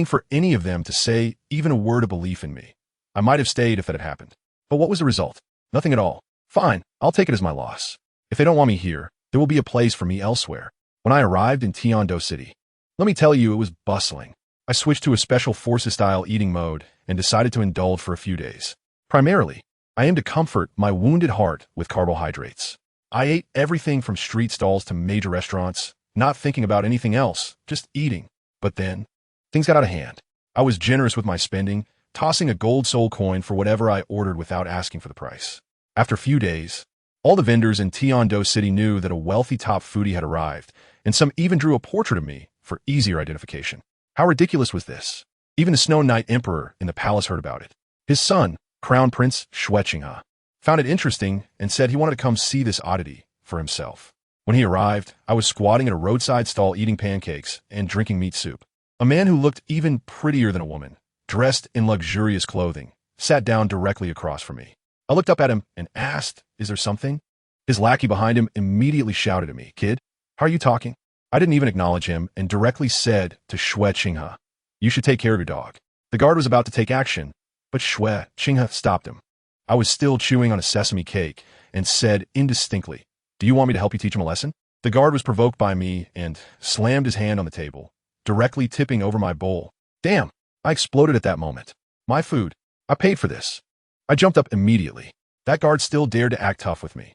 for any of them to say even a word of belief in me. I might have stayed if that had happened. But what was the result? Nothing at all. Fine, I'll take it as my loss. If they don't want me here, there will be a place for me elsewhere. When I arrived in Tiando City, let me tell you, it was bustling. I switched to a special forces-style eating mode and decided to indulge for a few days. Primarily, I aimed to comfort my wounded heart with carbohydrates. I ate everything from street stalls to major restaurants, not thinking about anything else, just eating. But then, things got out of hand. I was generous with my spending, tossing a gold soul coin for whatever I ordered without asking for the price. After a few days, all the vendors in Tiando City knew that a wealthy top foodie had arrived, and some even drew a portrait of me for easier identification. How ridiculous was this? Even the Snow Knight Emperor in the palace heard about it. His son, Crown Prince Xingtian, found it interesting and said he wanted to come see this oddity for himself. When he arrived, I was squatting at a roadside stall eating pancakes and drinking meat soup. A man who looked even prettier than a woman, dressed in luxurious clothing, sat down directly across from me. I looked up at him and asked, is there something? His lackey behind him immediately shouted at me, Kid, how are you talking? I didn't even acknowledge him and directly said to Xingtian, you should take care of your dog. The guard was about to take action, but Xingtian stopped him. I was still chewing on a sesame cake and said indistinctly, do you want me to help you teach him a lesson? The guard was provoked by me and slammed his hand on the table, directly tipping over my bowl. Damn, I exploded at that moment. My food. I paid for this. I jumped up immediately. That guard still dared to act tough with me.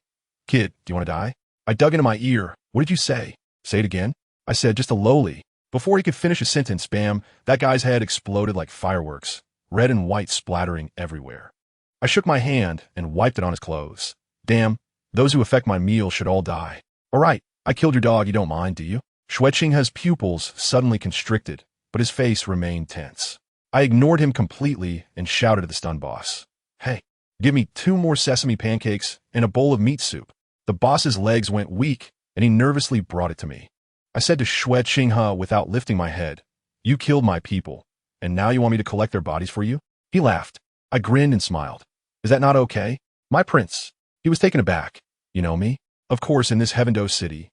Kid, do you want to die? I dug into my ear. What did you say? Say it again. I said just a lowly. Before he could finish his sentence, bam, that guy's head exploded like fireworks, red and white splattering everywhere. I shook my hand and wiped it on his clothes. Damn, those who affect my meal should all die. All right, I killed your dog, you don't mind, do you? Xingtian's pupils suddenly constricted, but his face remained tense. I ignored him completely and shouted at the stun boss. Hey, give me 2 more sesame pancakes and a bowl of meat soup. The boss's legs went weak, and he nervously brought it to me. I said to Xingtian without lifting my head, you killed my people, and now you want me to collect their bodies for you? He laughed. I grinned and smiled. Is that not okay? My prince. He was taken aback. You know me? Of course, in this Heavendo City.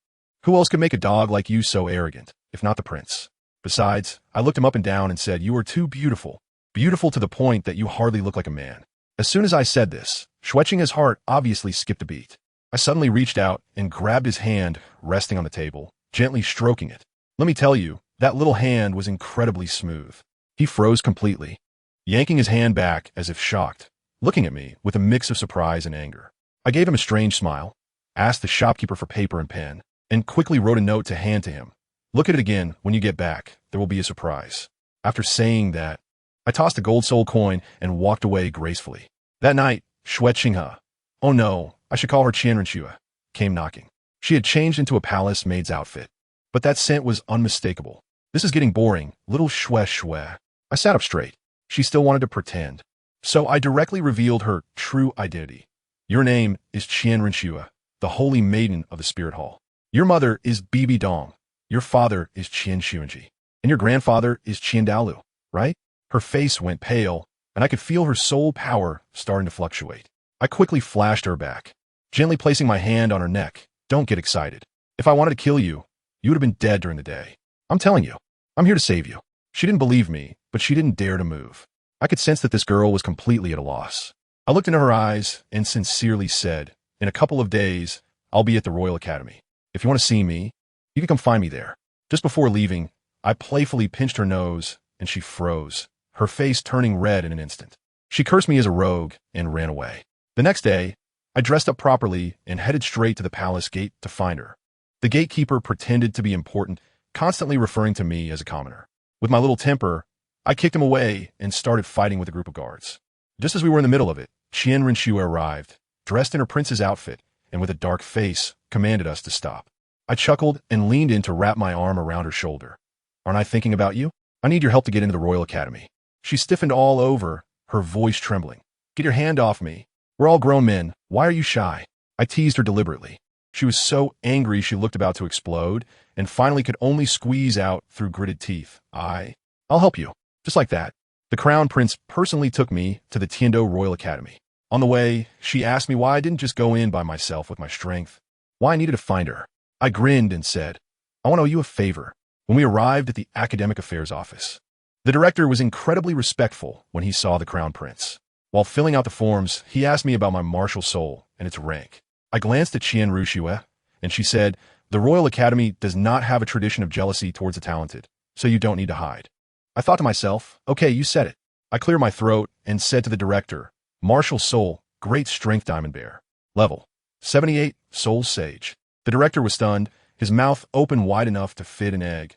Who else could make a dog like you so arrogant, if not the prince? Besides, I looked him up and down and said, you are too beautiful. Beautiful to the point that you hardly look like a man. As soon as I said this, Xingtian's heart obviously skipped a beat. I suddenly reached out and grabbed his hand resting on the table, gently stroking it. Let me tell you, that little hand was incredibly smooth. He froze completely, yanking his hand back as if shocked, looking at me with a mix of surprise and anger. I gave him a strange smile, asked the shopkeeper for paper and pen, and quickly wrote a note to hand to him. Look at it again when you get back. There will be a surprise. After saying that, I tossed a gold soul coin and walked away gracefully. That night, Xingtian, oh no, I should call her Qianrenxue, came knocking. She had changed into a palace maid's outfit. But that scent was unmistakable. This is getting boring, little Xue. I sat up straight. She still wanted to pretend. So I directly revealed her true identity. Your name is Qianrenxue, the holy maiden of the spirit hall. Your mother is Bibi Dong. Your father is Qian Xuanji. And your grandfather is Dalu, right? Her face went pale, and I could feel her soul power starting to fluctuate. I quickly flashed her back, gently placing my hand on her neck. Don't get excited. If I wanted to kill you, you would have been dead during the day. I'm telling you, I'm here to save you. She didn't believe me, but she didn't dare to move. I could sense that this girl was completely at a loss. I looked into her eyes and sincerely said, in a couple of days, I'll be at the Royal Academy. If you want to see me, you can come find me there. Just before leaving, I playfully pinched her nose, and she froze, her face turning red in an instant. She cursed me as a rogue and ran away. The next day, I dressed up properly and headed straight to the palace gate to find her. The gatekeeper pretended to be important, constantly referring to me as a commoner. With my little temper, I kicked him away and started fighting with a group of guards. Just as we were in the middle of it, Qianrenxue arrived, dressed in her prince's outfit, and with a dark face, commanded us to stop. I chuckled and leaned in to wrap my arm around her shoulder. Aren't I thinking about you? I need your help to get into the Royal Academy. She stiffened all over, her voice trembling. Get your hand off me. We're all grown men. Why are you shy? I teased her deliberately. She was so angry she looked about to explode, and finally could only squeeze out through gritted teeth. I'll help you. Just like that. The Crown Prince personally took me to the Tiando Royal Academy. On the way, she asked me why I didn't just go in by myself with my strength, why I needed to find her. I grinned and said, I want to owe you a favor. When we arrived at the Academic Affairs office, the director was incredibly respectful when he saw the Crown Prince. While filling out the forms, he asked me about my martial soul and its rank. I glanced at Qianrenxue, and she said, the Royal Academy does not have a tradition of jealousy towards the talented, so you don't need to hide. I thought to myself, okay, you said it. I cleared my throat and said to the director, martial soul, great strength diamond bear. Level 78, soul sage. The director was stunned, his mouth open wide enough to fit an egg.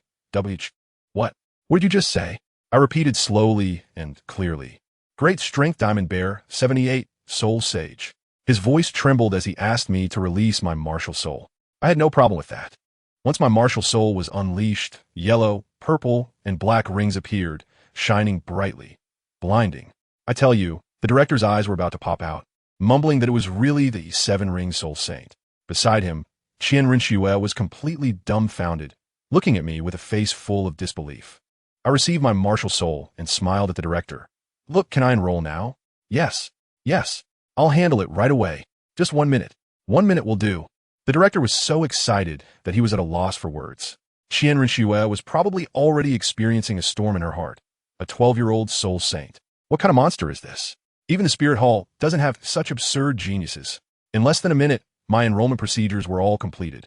What? What did you just say? I repeated slowly and clearly. Great strength diamond bear, 78, soul sage. His voice trembled as he asked me to release my martial soul. I had no problem with that. Once my martial soul was unleashed, yellow, purple, and black rings appeared, shining brightly, blinding. I tell you, the director's eyes were about to pop out, mumbling that it was really the seven-ring soul saint. Beside him, Qianrenxue was completely dumbfounded, looking at me with a face full of disbelief. I received my martial soul and smiled at the director. Look, can I enroll now? Yes. I'll handle it right away. Just 1 minute. 1 minute will do. The director was so excited that he was at a loss for words. Qianrenxue was probably already experiencing a storm in her heart. A 12-year-old soul saint. What kind of monster is this? Even the Spirit Hall doesn't have such absurd geniuses. In less than a minute, my enrollment procedures were all completed.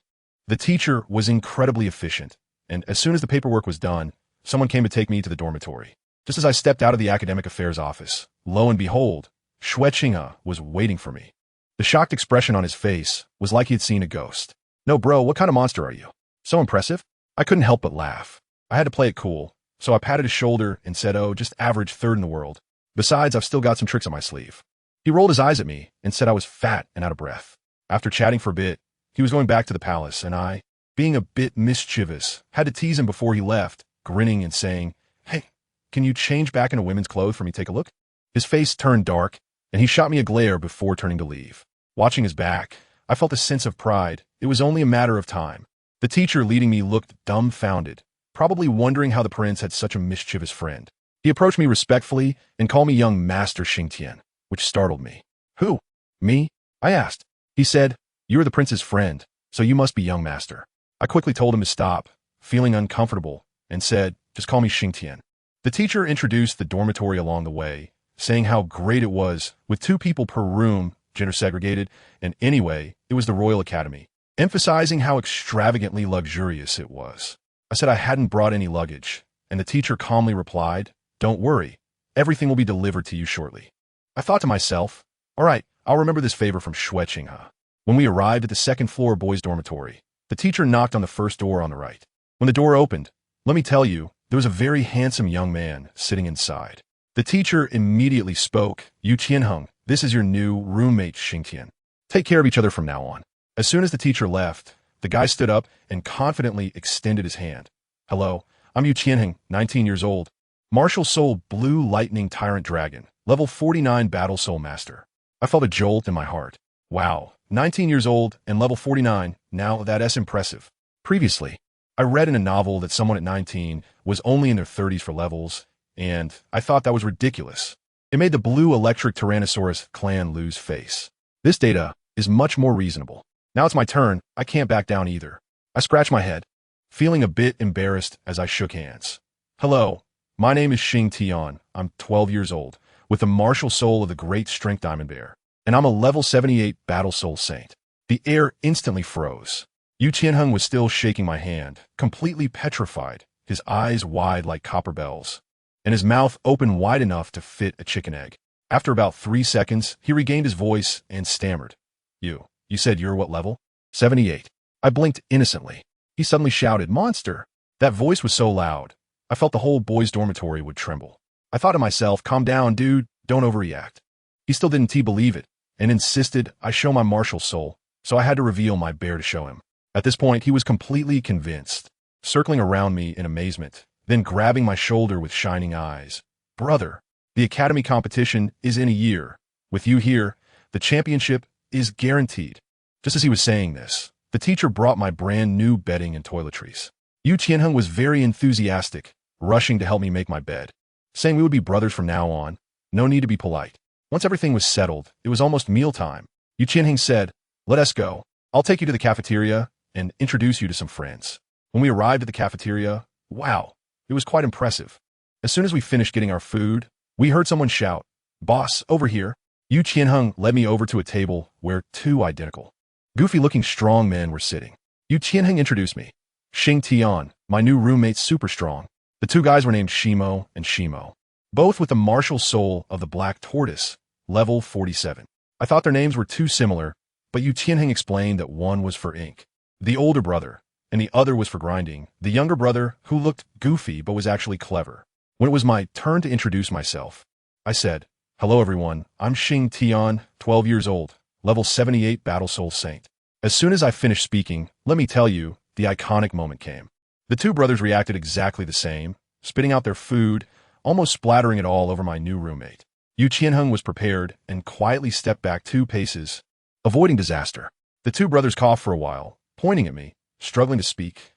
The teacher was incredibly efficient, and as soon as the paperwork was done, someone came to take me to the dormitory. Just as I stepped out of the Academic Affairs office, lo and behold, Xingtian was waiting for me. The shocked expression on his face was like he had seen a ghost. No, bro, what kind of monster are you? So impressive? I couldn't help but laugh. I had to play it cool, so I patted his shoulder and said, oh, just average third in the world. Besides, I've still got some tricks on my sleeve. He rolled his eyes at me and said I was fat and out of breath. After chatting for a bit, he was going back to the palace, and I, being a bit mischievous, had to tease him before he left, grinning and saying, hey, can you change back into women's clothes for me to take a look? His face turned dark, and he shot me a glare before turning to leave. Watching his back, I felt a sense of pride. It was only a matter of time. The teacher leading me looked dumbfounded, probably wondering how the prince had such a mischievous friend. He approached me respectfully and called me young Master Xingtian, which startled me. Who? Me? I asked. He said, you're the prince's friend, so you must be young master. I quickly told him to stop, feeling uncomfortable, and said, just call me Xingtian. The teacher introduced the dormitory along the way, saying how great it was, with 2 people per room, gender segregated, and anyway, it was the Royal Academy, emphasizing how extravagantly luxurious it was. I said I hadn't brought any luggage, and the teacher calmly replied, don't worry, everything will be delivered to you shortly. I thought to myself, all right, I'll remember this favor from Xingtian. When we arrived at the second-floor boys' dormitory, the teacher knocked on the first door on the right. When the door opened, let me tell you, there was a very handsome young man sitting inside. The The teacher immediately spoke. "You Qianheng, this is your new roommate Xingtian. Take care of each other from now on." As soon as the teacher left, the guy stood up and confidently extended his hand. "Hello, I'm Yu Qianheng, 19 years old. Martial Soul Blue Lightning Tyrant Dragon, level 49 Battle Soul Master." I felt a jolt in my heart. Wow, 19 years old and level 49, now that's impressive. Previously, I read in a novel that someone at 19 was only in their 30s for levels, and I thought that was ridiculous. It made the blue electric Tyrannosaurus clan lose face. This data is much more reasonable. Now it's my turn, I can't back down either. I scratched my head, feeling a bit embarrassed as I shook hands. "Hello, my name is Xingtian. I'm 12 years old, with the martial soul of the great strength diamond bear, and I'm a level 78 battle soul saint." The air instantly froze. Yu Qianheng was still shaking my hand, completely petrified, his eyes wide like copper bells, and his mouth open wide enough to fit a chicken egg. After about 3 seconds, he regained his voice and stammered. You said you're what level?" 78. I blinked innocently. He suddenly shouted, "Monster!" That voice was so loud, I felt the whole boys' dormitory would tremble. I thought to myself, calm down, dude, don't overreact. He still didn't believe it, and insisted I show my martial soul, so I had to reveal my bear to show him. At this point, he was completely convinced, circling around me in amazement, then grabbing my shoulder with shining eyes. "Brother, the academy competition is in a year. With you here, the championship is guaranteed." Just as he was saying this, the teacher brought my brand new bedding and toiletries. Yu Qianheng was very enthusiastic, rushing to help me make my bed, saying we would be brothers from now on. No need to be polite. Once everything was settled, it was almost mealtime. Yu Qianheng said, "Let us go. I'll take you to the cafeteria and introduce you to some friends." When we arrived at the cafeteria, wow, it was quite impressive. As soon as we finished getting our food, we heard someone shout, "Boss, over here." Yu Qianheng led me over to a table where 2 identical, goofy-looking strong men were sitting. Yu Qianheng introduced me. "Xingtian, my new roommate's super strong." The 2 guys were named Shimo and Shimo, both with the martial soul of the black tortoise, level 47. I thought their names were too similar, but Yu Qianheng explained that one was for ink, the older brother, and the other was for grinding, the younger brother who looked goofy but was actually clever. When it was my turn to introduce myself, I said, "Hello everyone, I'm Xingtian, 12 years old, level 78 Battle Soul Saint." As soon as I finished speaking, let me tell you, the iconic moment came. The 2 brothers reacted exactly the same, spitting out their food, almost splattering it all over my new roommate. Yu Qianheng was prepared and quietly stepped back 2 paces, avoiding disaster. The 2 brothers coughed for a while, pointing at me, struggling to speak.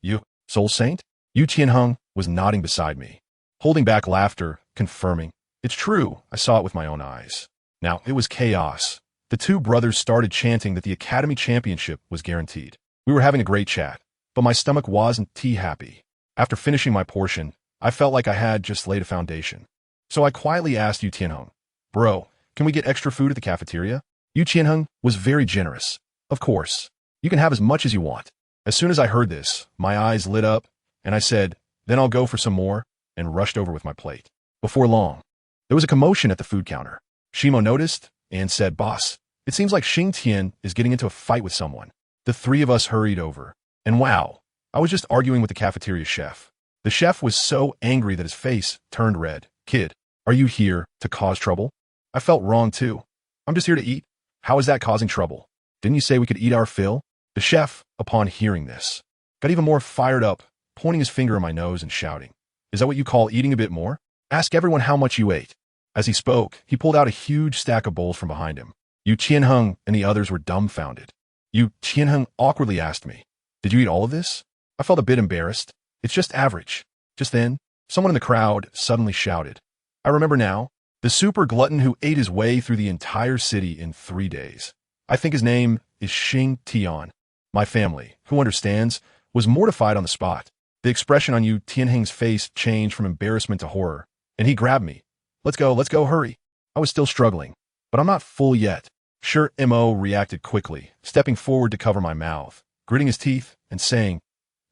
You, Soul Saint?" Yu Qianheng was nodding beside me, holding back laughter, confirming, "It's true, I saw it with my own eyes." Now, it was chaos. The 2 brothers started chanting that the Academy Championship was guaranteed. We were having a great chat, but my stomach wasn't happy. After finishing my portion, I felt like I had just laid a foundation. So I quietly asked Yu Qianheng, "Bro, can we get extra food at the cafeteria?" Yu Qianheng was very generous. "Of course, you can have as much as you want." As soon as I heard this, my eyes lit up, and I said, "Then I'll go for some more," and rushed over with my plate. Before long, there was a commotion at the food counter. Shimo noticed and said, "Boss, it seems like Xingtian is getting into a fight with someone." The 3 of us hurried over, and wow, I was just arguing with the cafeteria chef. The chef was so angry that his face turned red. "Kid, are you here to cause trouble?" I felt wrong too. "I'm just here to eat. How is that causing trouble? Didn't you say we could eat our fill?" The chef, upon hearing this, got even more fired up, pointing his finger at my nose and shouting, "Is that what you call eating a bit more? Ask everyone how much you ate." As he spoke, he pulled out a huge stack of bowls from behind him. Yu Qianheng and the others were dumbfounded. Yu Qianheng awkwardly asked me, "Did you eat all of this?" I felt a bit embarrassed. "It's just average." Just then, someone in the crowd suddenly shouted, "I remember now, the super glutton who ate his way through the entire city in 3 days. I think his name is Xingtian." My family, who understands, was mortified on the spot. The expression on Yu Qianheng's face changed from embarrassment to horror, and he grabbed me. Let's go, hurry." I was still struggling, but I'm not full yet. Sure, Mo reacted quickly, stepping forward to cover my mouth, gritting his teeth and saying,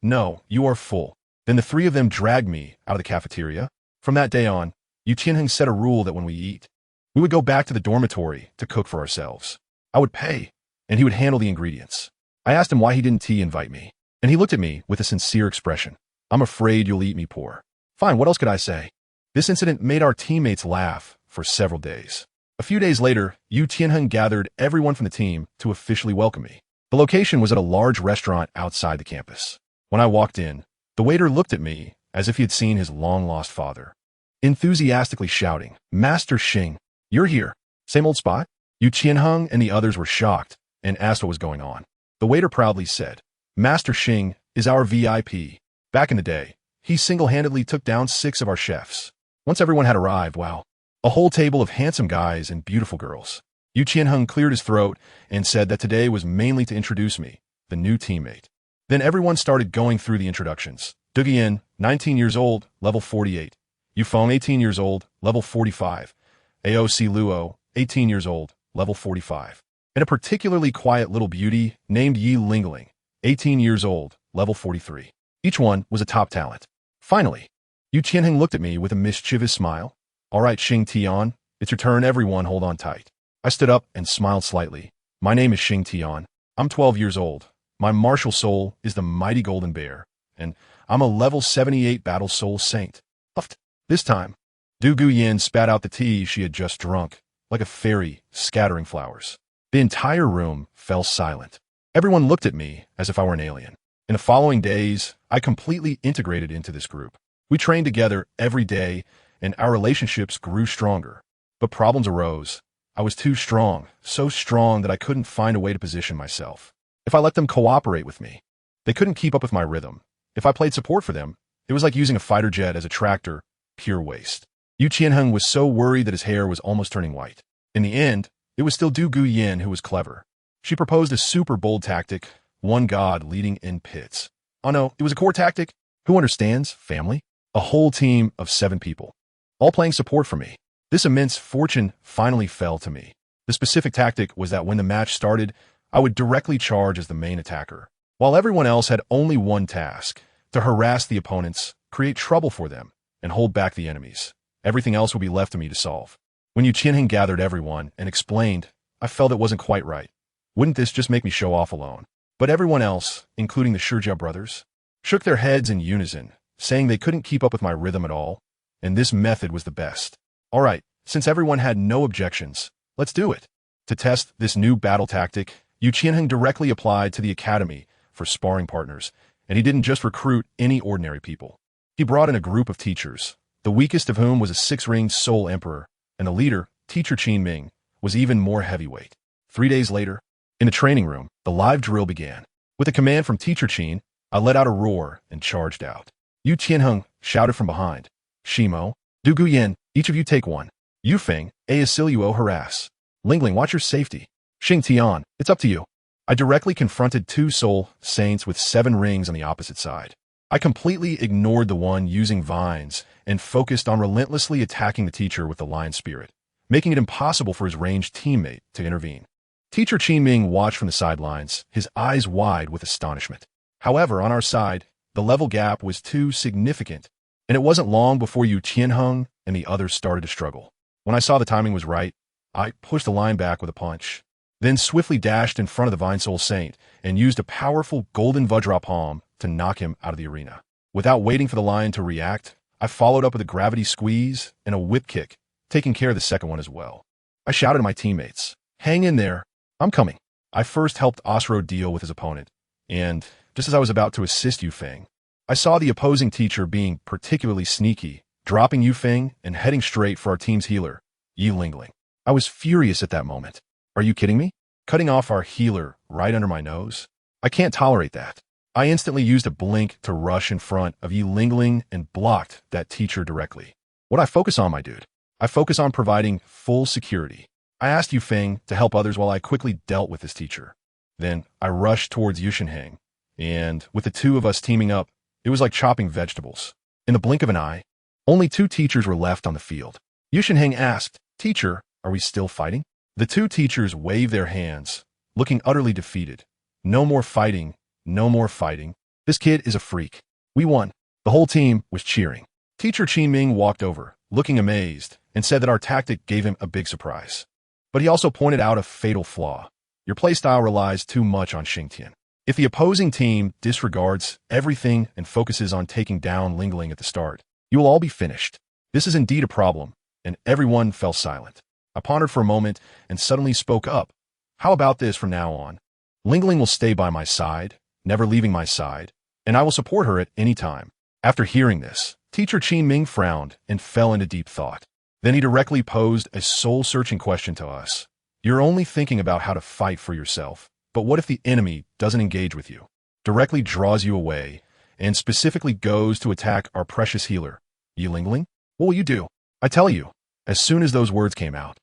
"No, you are full." Then the 3 of them dragged me out of the cafeteria. From that day on, Yu Qianheng set a rule that when we eat, we would go back to the dormitory to cook for ourselves. I would pay, and he would handle the ingredients. I asked him why he didn't invite me, and he looked at me with a sincere expression. "I'm afraid you'll eat me poor." Fine, what else could I say? This incident made our teammates laugh for several days. A few days later, Yu Tianheng gathered everyone from the team to officially welcome me. The location was at a large restaurant outside the campus. When I walked in, the waiter looked at me as if he had seen his long-lost father, enthusiastically shouting, "Master Xing, you're here. Same old spot?" Yu Tianheng and the others were shocked and asked what was going on. The waiter proudly said, "Master Xing is our VIP. Back in the day, he single-handedly took down 6 of our chefs. Once everyone had arrived, wow, a whole table of handsome guys and beautiful girls." Yu Tianheng cleared his throat and said that today was mainly to introduce me, the new teammate. Then everyone started going through the introductions. Duguyan, 19 years old, level 48. Yufeng, 18 years old, level 45. AOC Luo, 18 years old, level 45. And a particularly quiet little beauty named Yi Lingling, 18 years old, level 43. Each one was a top talent. Finally, Yu Tianheng looked at me with a mischievous smile. "All right, Xingtian, it's your turn. Everyone hold on tight." I stood up and smiled slightly. "My name is Xingtian. I'm 12 years old. My martial soul is the mighty golden bear, and I'm a level 78 battle soul saint." Puffed. This time, Du Guyan spat out the tea she had just drunk, like a fairy scattering flowers. The entire room fell silent. Everyone looked at me as if I were an alien. In the following days, I completely integrated into this group. We trained together every day, and our relationships grew stronger. But problems arose. I was too strong, so strong that I couldn't find a way to position myself. If I let them cooperate with me, they couldn't keep up with my rhythm. If I played support for them, it was like using a fighter jet as a tractor, pure waste. Yu Tianheng was so worried that his hair was almost turning white. In the end, it was still Du Guyan who was clever. She proposed a super bold tactic, one god leading in pits. Oh no, it was a core tactic. Who understands? Family? A whole team of 7 people, all playing support for me. This immense fortune finally fell to me. The specific tactic was that when the match started, I would directly charge as the main attacker, while everyone else had only one task: to harass the opponents, create trouble for them, and hold back the enemies. Everything else would be left to me to solve. When Yu Tianheng gathered everyone and explained, I felt it wasn't quite right. Wouldn't this just make me show off alone? But everyone else, including the Shijia brothers, shook their heads in unison, saying they couldn't keep up with my rhythm at all, and this method was the best. All right, since everyone had no objections, let's do it. To test this new battle tactic, Yu Tianheng directly applied to the academy for sparring partners, and he didn't just recruit any ordinary people. He brought in a group of teachers, the weakest of whom was a 6-ringed soul emperor, and the leader, Teacher Qin Ming, was even more heavyweight. 3 days later, in the training room, the live drill began. With a command from Teacher Qin, I let out a roar and charged out. Yu Tianheng shouted from behind, "Shimo, Du Guyan, each of you take one. Yufeng, Asilluo harass. Lingling, watch your safety. Xingtian, it's up to you." I directly confronted 2 soul saints with 7 rings on the opposite side. I completely ignored the one using vines and focused on relentlessly attacking the teacher with the lion spirit, making it impossible for his ranged teammate to intervene. Teacher Qin Ming watched from the sidelines, his eyes wide with astonishment. However, on our side, the level gap was too significant, and it wasn't long before Yu Tianheng and the others started to struggle. When I saw the timing was right, I pushed the line back with a punch, then swiftly dashed in front of the Vine Soul Saint and used a powerful golden Vajra palm to knock him out of the arena. Without waiting for the lion to react, I followed up with a gravity squeeze and a whip kick, taking care of the second one as well. I shouted to my teammates, "Hang in there, I'm coming." I first helped Osro deal with his opponent, and just as I was about to assist Yufeng, I saw the opposing teacher being particularly sneaky, dropping Yufeng and heading straight for our team's healer, Yi Lingling. I was furious at that moment. Are you kidding me? Cutting off our healer right under my nose? I can't tolerate that. I instantly used a blink to rush in front of Yi Lingling and blocked that teacher directly. What I focus on, my dude? I focus on providing full security. I asked Yufeng to help others while I quickly dealt with this teacher. Then I rushed towards Yushinheng, and with the 2 of us teaming up, it was like chopping vegetables. In the blink of an eye, only 2 teachers were left on the field. Yushinheng asked, "Teacher, are we still fighting?" The 2 teachers waved their hands, looking utterly defeated. "No more fighting, no more fighting. This kid is a freak. We won." The whole team was cheering. Teacher Qin Ming walked over, looking amazed, and said that our tactic gave him a big surprise. But he also pointed out a fatal flaw. Your playstyle relies too much on Xingtian. If the opposing team disregards everything and focuses on taking down Lingling at the start, you will all be finished. This is indeed a problem, and everyone fell silent. I pondered for a moment and suddenly spoke up. How about this from now on? Lingling will stay by my side, never leaving my side, and I will support her at any time. After hearing this, Teacher Qin Ming frowned and fell into deep thought. Then he directly posed a soul-searching question to us. You're only thinking about how to fight for yourself, but what if the enemy doesn't engage with you, directly draws you away, and specifically goes to attack our precious healer, Yi Lingling? What will you do? I tell you, as soon as those words came out,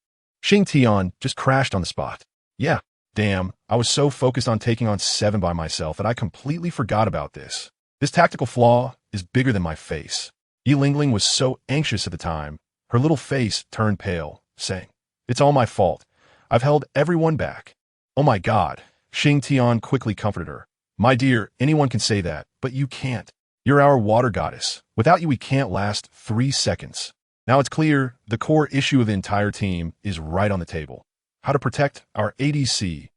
Xingtian just crashed on the spot. Yeah, damn, I was so focused on taking on 7 by myself that I completely forgot about this. This tactical flaw is bigger than my face. Yi Lingling was so anxious at the time, her little face turned pale, saying, It's all my fault. I've held everyone back. Oh my God, Xingtian quickly comforted her. My dear, anyone can say that, but you can't. You're our water goddess. Without you, we can't last 3 seconds. Now it's clear the core issue of the entire team is right on the table. How to protect our ADC.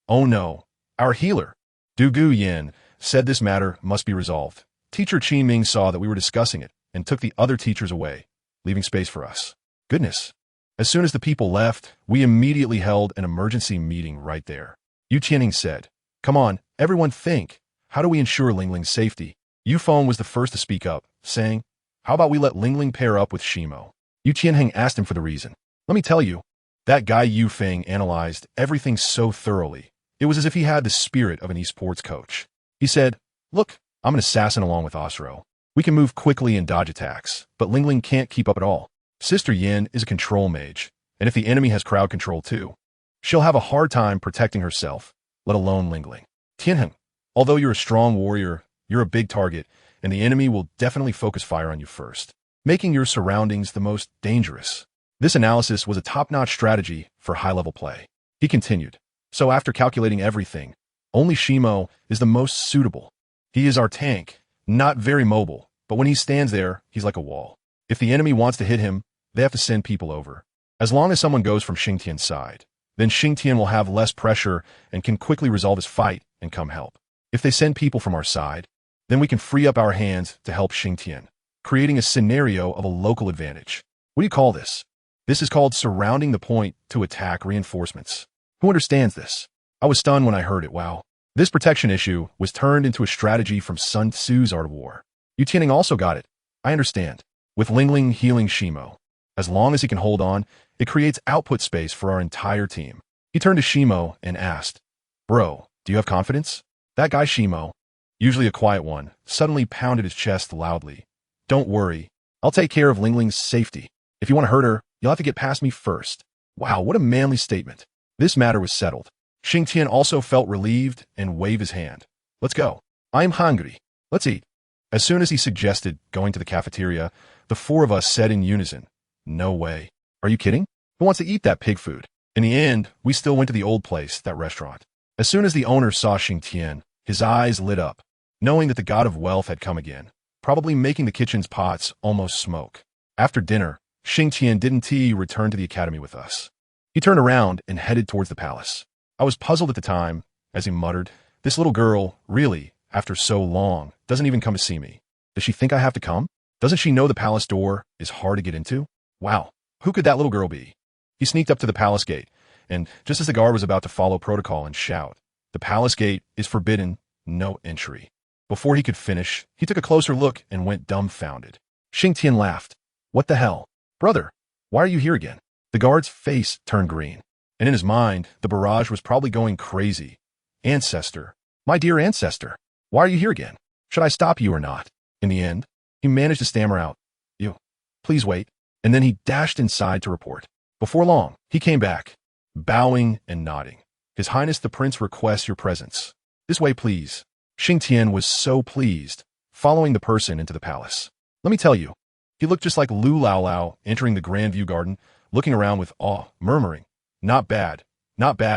Oh no, our healer. Du Gu Yin said this matter must be resolved. Teacher Qin Ming saw that we were discussing it and took the other teachers away, leaving space for us. Goodness. As soon as the people left, we immediately held an emergency meeting right there. Yu Qianning said, Come on, everyone think. How do we ensure Lingling's safety? Yu Feng was the first to speak up, saying, How about we let Lingling pair up with Shimo? Yu Qianheng asked him for the reason. Let me tell you, that guy Yu Feng analyzed everything so thoroughly. It was as if he had the spirit of an esports coach. He said, Look, I'm an assassin along with Osro. We can move quickly and dodge attacks, but Lingling can't keep up at all. Sister Yin is a control mage, and if the enemy has crowd control too, she'll have a hard time protecting herself, let alone Lingling. Tianheng, although you're a strong warrior, you're a big target, and the enemy will definitely focus fire on you first, making your surroundings the most dangerous. This analysis was a top-notch strategy for high-level play. He continued, So after calculating everything, only Shimo is the most suitable. He is our tank, not very mobile, but when he stands there, he's like a wall. If the enemy wants to hit him, they have to send people over. As long as someone goes from Xingtian's side, then Xingtian will have less pressure and can quickly resolve his fight and come help. If they send people from our side, then we can free up our hands to help Xingtian, creating a scenario of a local advantage. What do you call this? This is called surrounding the point to attack reinforcements. Who understands this? I was stunned when I heard it. Wow. This protection issue was turned into a strategy from Sun Tzu's Art of War. Yu Tianning also got it. I understand. With Lingling healing Shimo, as long as he can hold on, it creates output space for our entire team. He turned to Shimo and asked, Bro, do you have confidence? That guy Shimo, usually a quiet one, suddenly pounded his chest loudly. Don't worry. I'll take care of Lingling's safety. If you want to hurt her, you'll have to get past me first. Wow, what a manly statement. This matter was settled. Xingtian also felt relieved and waved his hand. Let's go. I'm hungry. Let's eat. As soon as he suggested going to the cafeteria, the 4 of us said in unison, No way. Are you kidding? Who wants to eat that pig food? In the end, we still went to the old place, that restaurant. As soon as the owner saw Xingtian, his eyes lit up, knowing that the god of wealth had come again, probably making the kitchen's pots almost smoke. After dinner, Xingtian didn't return to the academy with us. He turned around and headed towards the palace. I was puzzled at the time, as he muttered, This little girl, really, after so long, doesn't even come to see me. Does she think I have to come? Doesn't she know the palace door is hard to get into? Wow, who could that little girl be? He sneaked up to the palace gate, and just as the guard was about to follow protocol and shout, The palace gate is forbidden, no entry. Before he could finish, he took a closer look and went dumbfounded. Xingtian laughed. What the hell? Brother, why are you here again? The guard's face turned green, and in his mind, the barrage was probably going crazy. Ancestor, my dear ancestor, why are you here again? Should I stop you or not? In the end, he managed to stammer out, You, please wait. And then he dashed inside to report. Before long, he came back, bowing and nodding. His Highness the Prince requests your presence. This way, please. Xingtian was so pleased, following the person into the palace. Let me tell you, he looked just like Lu Lao entering the Grand View Garden, looking around with awe, murmuring, Not bad,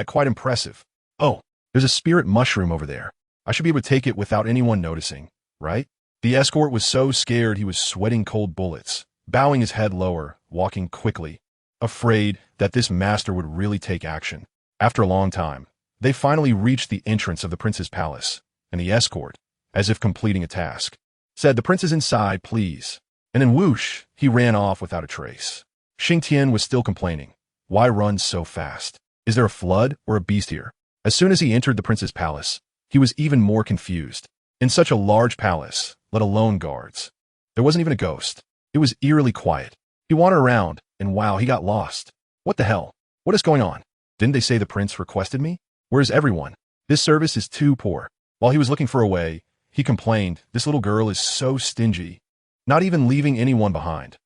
quite impressive. Oh, there's a spirit mushroom over there. I should be able to take it without anyone noticing, right? The escort was so scared he was sweating cold bullets, bowing his head lower, walking quickly, afraid that this master would really take action. After a long time, they finally reached the entrance of the prince's palace, and the escort, as if completing a task, said, The prince is inside, please. And then whoosh, he ran off without a trace. Xingtian was still complaining. Why run so fast? Is there a flood or a beast here? As soon as he entered the prince's palace, he was even more confused. In such a large palace, let alone guards, there wasn't even a ghost. It was eerily quiet. He wandered around, and wow, he got lost. What the hell? What is going on? Didn't they say the prince requested me? Where's everyone? This service is too poor. While he was looking for a way, he complained, this little girl is so stingy, not even leaving anyone behind.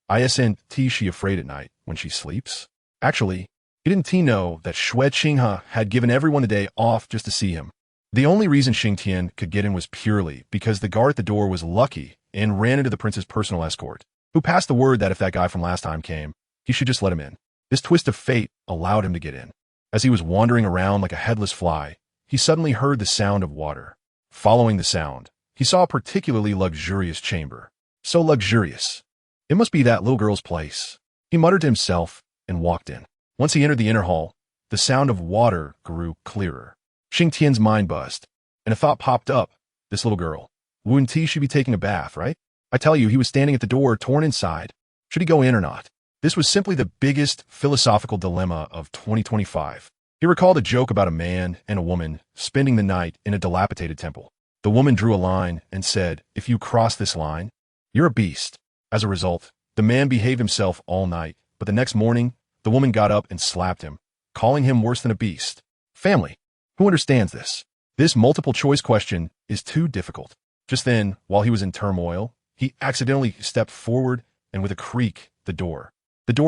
Isn't she afraid at night when she sleeps? Actually, didn't he know that Xue Qinghe had given everyone the day off just to see him? The only reason Xingtian could get in was purely because the guard at the door was lucky and ran into the prince's personal escort, who passed the word that if that guy from last time came, he should just let him in. This twist of fate allowed him to get in. As he was wandering around like a headless fly, he suddenly heard the sound of water. Following the sound, he saw a particularly luxurious chamber. So luxurious. It must be that little girl's place. He muttered to himself and walked in. Once he entered the inner hall, the sound of water grew clearer. Xingtian's mind buzzed, and a thought popped up. This little girl. Wouldn't he should be taking a bath, right? I tell you, he was standing at the door, torn inside. Should he go in or not? This was simply the biggest philosophical dilemma of 2025. He recalled a joke about a man and a woman spending the night in a dilapidated temple. The woman drew a line and said, if you cross this line, you're a beast. As a result, the man behaved himself all night, but the next morning, the woman got up and slapped him, calling him worse than a beast. Family. Who understands this? This multiple choice question is too difficult. Just then, while he was in turmoil, he accidentally stepped forward, and with a creak, the door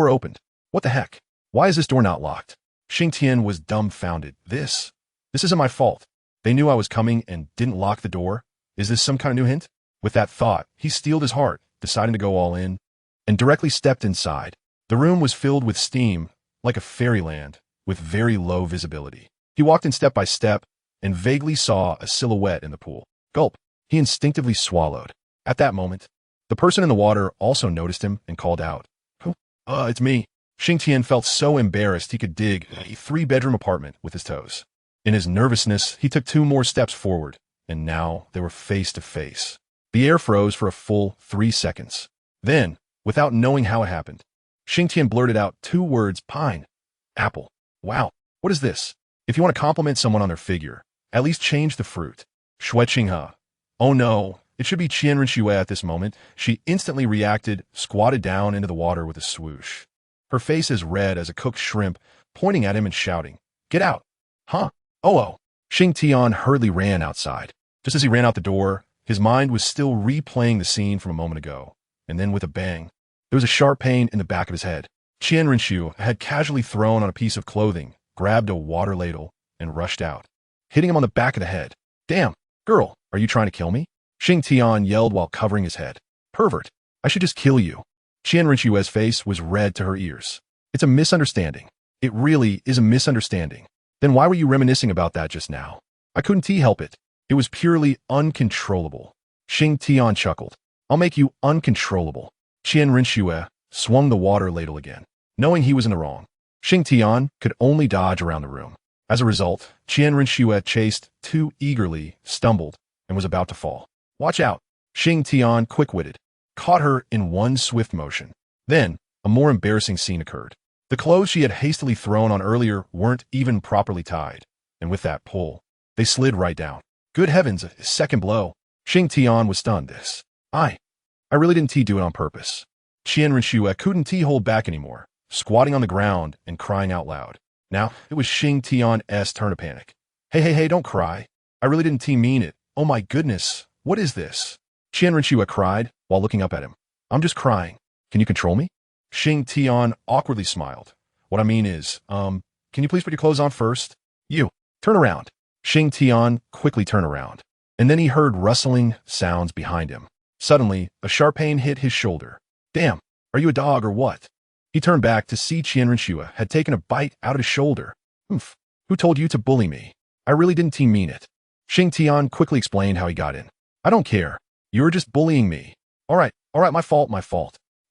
opened. What the heck? Why is this door not locked? Xingtian was dumbfounded. This isn't my fault. They knew I was coming and didn't lock the door. Is this some kind of new hint? With that thought, he steeled his heart, deciding to go all in, and directly stepped inside. The room was filled with steam, like a fairyland, with very low visibility. He walked in step by step, and vaguely saw a silhouette in the pool. Gulp. He instinctively swallowed. At that moment, the person in the water also noticed him and called out. Who? It's me. Xingtian felt so embarrassed he could dig a 3-bedroom apartment with his toes. In his nervousness, he took 2 more steps forward, and now they were face to face. The air froze for a full 3 seconds. Then, without knowing how it happened, Xingtian blurted out 2 words, pine, apple. Wow, what is this? If you want to compliment someone on their figure, at least change the fruit. Xue Qinghe. Oh no, it should be Qianren at this moment. She instantly reacted, squatted down into the water with a swoosh. Her face as red as a cooked shrimp, pointing at him and shouting, get out. Huh? Oh. Xingtian hurriedly ran outside. Just as he ran out the door, his mind was still replaying the scene from a moment ago. And then with a bang, there was a sharp pain in the back of his head. Qianren had casually thrown on a piece of clothing, grabbed a water ladle, and rushed out, hitting him on the back of the head. Damn, girl, are you trying to kill me? Xingtian yelled while covering his head. Pervert, I should just kill you. Qianren's face was red to her ears. It's a misunderstanding. It really is a misunderstanding. Then why were you reminiscing about that just now? I couldn't help it. It was purely uncontrollable. Xingtian chuckled. I'll make you uncontrollable. Qianren swung the water ladle again. Knowing he was in the wrong, Xingtian could only dodge around the room. As a result, Qianren chased too eagerly, stumbled, and was about to fall. Watch out! Xingtian, quick-witted, caught her in one swift motion. Then, a more embarrassing scene occurred. The clothes she had hastily thrown on earlier weren't even properly tied, and with that pull, they slid right down. Good heavens, a second blow. Xingtian was stunned. I really didn't do it on purpose. Qianren couldn't hold back anymore, squatting on the ground and crying out loud. Now, it was Xingtian's turn to panic. Hey, don't cry. I really didn't mean it. Oh my goodness, what is this? Qianren cried while looking up at him. I'm just crying. Can you control me? Xingtian awkwardly smiled. What I mean is, can you please put your clothes on first? You, turn around. Xingtian quickly turned around, and then he heard rustling sounds behind him. Suddenly, a sharp pain hit his shoulder. Damn, are you a dog or what? He turned back to see Qianren had taken a bite out of his shoulder. Oof, who told you to bully me? I really didn't mean it. Xingtian quickly explained how he got in. I don't care. You were just bullying me. All right, my fault.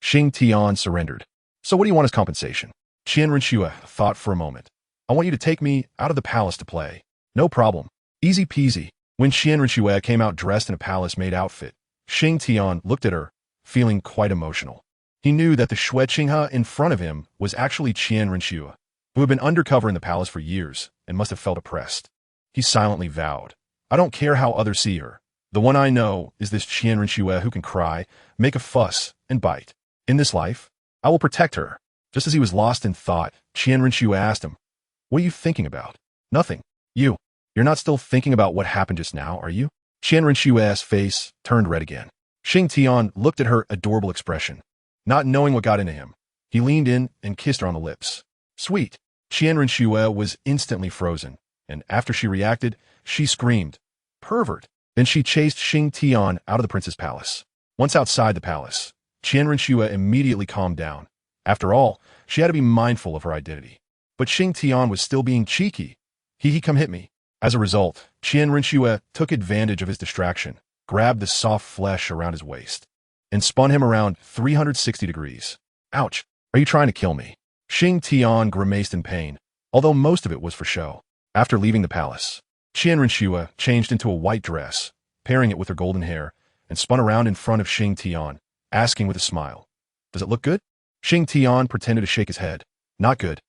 Xingtian surrendered. So what do you want as compensation? Qianren thought for a moment. I want you to take me out of the palace to play. No problem. Easy peasy. When Qianren came out dressed in a palace-made outfit, Xingtian looked at her, feeling quite emotional. He knew that the Xue Qinghe in front of him was actually Qian Renxue, who had been undercover in the palace for years and must have felt oppressed. He silently vowed, I don't care how others see her. The one I know is this Qian Renxue who can cry, make a fuss, and bite. In this life, I will protect her. Just as he was lost in thought, Qian Renxue asked him, What are you thinking about? Nothing. You're not still thinking about what happened just now, are you? Qian Renshue's face turned red again. Xingtian looked at her adorable expression. Not knowing what got into him, he leaned in and kissed her on the lips. Sweet. Qian Renxue was instantly frozen, and after she reacted, she screamed, Pervert! Then she chased Xingtian out of the prince's palace. Once outside the palace, Qian Renxue immediately calmed down. After all, she had to be mindful of her identity. But Xingtian was still being cheeky. He come hit me. As a result, Qian Renxue took advantage of his distraction, grabbed the soft flesh around his waist, and spun him around 360 degrees. Ouch! Are you trying to kill me? Xingtian grimaced in pain, although most of it was for show. After leaving the palace, Qian Renxue changed into a white dress, pairing it with her golden hair, and spun around in front of Xingtian, asking with a smile, Does it look good? Xingtian pretended to shake his head. Not good.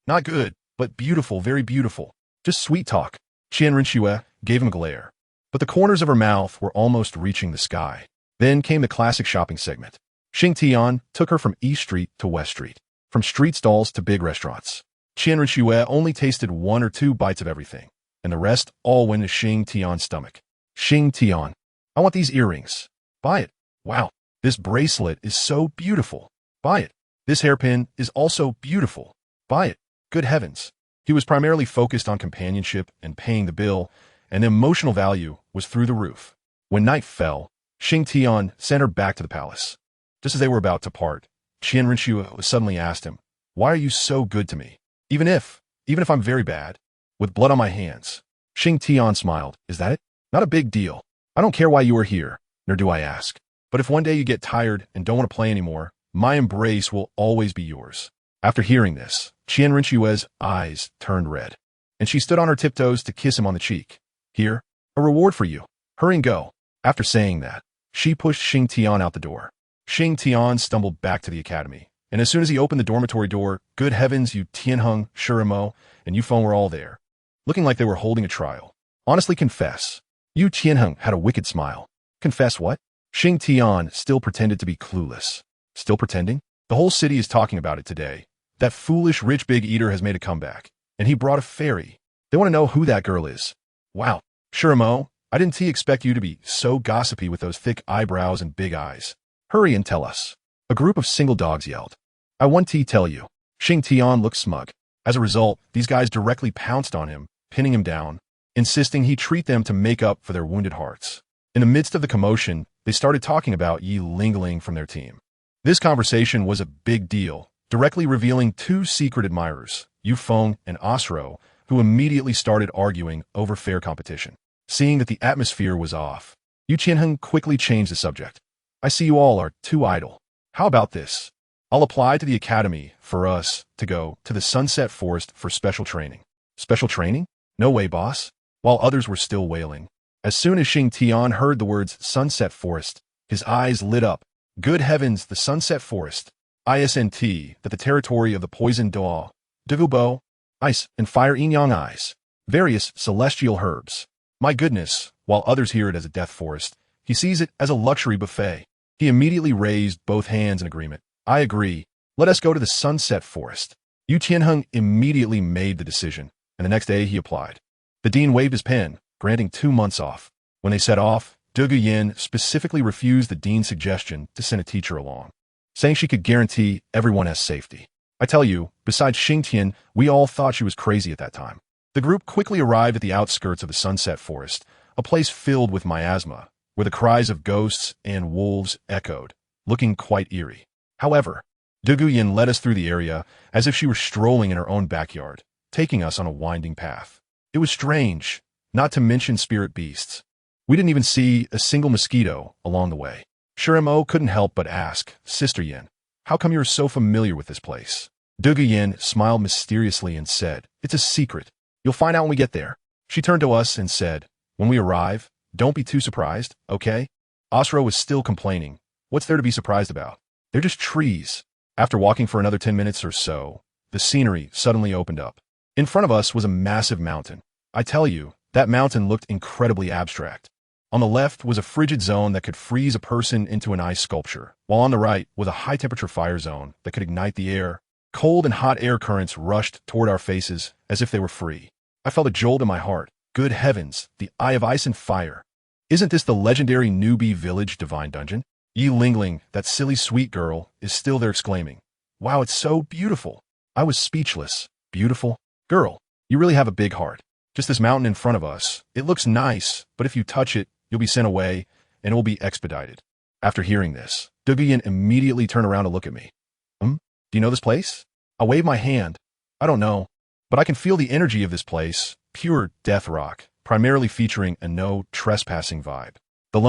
Not good, but beautiful, very beautiful. Just sweet talk. Qian Renxue gave him a glare, but the corners of her mouth were almost reaching the sky. Then came the classic shopping segment. Xingtian took her from East Street to West Street, from street stalls to big restaurants. Qian Renxue only tasted 1 or 2 bites of everything, and the rest all went to Xingtian's stomach. Xingtian, I want these earrings. Buy it. Wow, this bracelet is so beautiful. Buy it. This hairpin is also beautiful. Buy it. Good heavens. He was primarily focused on companionship and paying the bill, and the emotional value was through the roof. When night fell, Xingtian sent her back to the palace. Just as they were about to part, Qian Renxue suddenly asked him, Why are you so good to me? Even if I'm very bad, with blood on my hands. Xingtian smiled. Is that it? Not a big deal. I don't care why you are here, nor do I ask. But if one day you get tired and don't want to play anymore, my embrace will always be yours. After hearing this, Qian Renshue's eyes turned red, and she stood on her tiptoes to kiss him on the cheek. Here, a reward for you. Hurry and go. After saying that, she pushed Xingtian out the door. Xingtian stumbled back to the academy, and as soon as he opened the dormitory door, good heavens, Yu Tianheng, Shurimo, and Yufeng were all there, looking like they were holding a trial. Honestly confess. Yu Tianheng had a wicked smile. Confess what? Xingtian still pretended to be clueless. Still pretending? The whole city is talking about it today. That foolish rich big eater has made a comeback, and he brought a fairy. They want to know who that girl is. Wow. Shurimo, I didn't expect you to be so gossipy with those thick eyebrows and big eyes. Hurry and tell us. A group of single dogs yelled. I want to tell you. Xingtian looked smug. As a result, these guys directly pounced on him, pinning him down, insisting he treat them to make up for their wounded hearts. In the midst of the commotion, they started talking about Yi Lingling from their team. This conversation was a big deal, directly revealing 2 secret admirers, Yufeng and Asro, who immediately started arguing over fair competition. Seeing that the atmosphere was off, Yu Tianheng quickly changed the subject. I see you all are too idle. How about this? I'll apply to the academy for us to go to the Sunset Forest for special training. Special training? No way, boss. While others were still wailing. As soon as Xingtian heard the words Sunset Forest, his eyes lit up. Good heavens, the Sunset Forest. ISNT, that the territory of the poison Douluo, Douluo, ice and fire yin-yang eyes. Various celestial herbs. My goodness, while others hear it as a death forest, he sees it as a luxury buffet. He immediately raised both hands in agreement. I agree. Let us go to the Sunset Forest. Yu Tianheng immediately made the decision, and the next day he applied. The dean waved his pen, granting 2 months off. When they set off, Du Guyan specifically refused the dean's suggestion to send a teacher along, saying she could guarantee everyone has safety. I tell you, besides Xingtian, we all thought she was crazy at that time. The group quickly arrived at the outskirts of the Sunset Forest, a place filled with miasma, where the cries of ghosts and wolves echoed, looking quite eerie. However, Du Guyan led us through the area as if she were strolling in her own backyard, taking us on a winding path. It was strange, not to mention spirit beasts. We didn't even see a single mosquito along the way. Shurimo couldn't help but ask, Sister Yin, how come you're so familiar with this place? Du Guyan smiled mysteriously and said, It's a secret. You'll find out when we get there. She turned to us and said, When we arrive, don't be too surprised, okay? Asro was still complaining, What's there to be surprised about? They're just trees. After walking for another 10 minutes or so, the scenery suddenly opened up. In front of us was a massive mountain. I tell you, that mountain looked incredibly abstract. On the left was a frigid zone that could freeze a person into an ice sculpture, while on the right was a high-temperature fire zone that could ignite the air. Cold and hot air currents rushed toward our faces as if they were free. I felt a jolt in my heart. Good heavens, the Eye of Ice and Fire. Isn't this the legendary newbie village divine dungeon? Yi Lingling, that silly sweet girl, is still there exclaiming, "Wow, it's so beautiful." I was speechless. Beautiful? Girl, you really have a big heart. Just this mountain in front of us. It looks nice, but if you touch it, you'll be sent away, and it will be expedited. After hearing this, Xingtian immediately turned around to look at me. Do you know this place? I waved my hand. I don't know, but I can feel the energy of this place. Pure death rock, primarily featuring a no trespassing vibe. The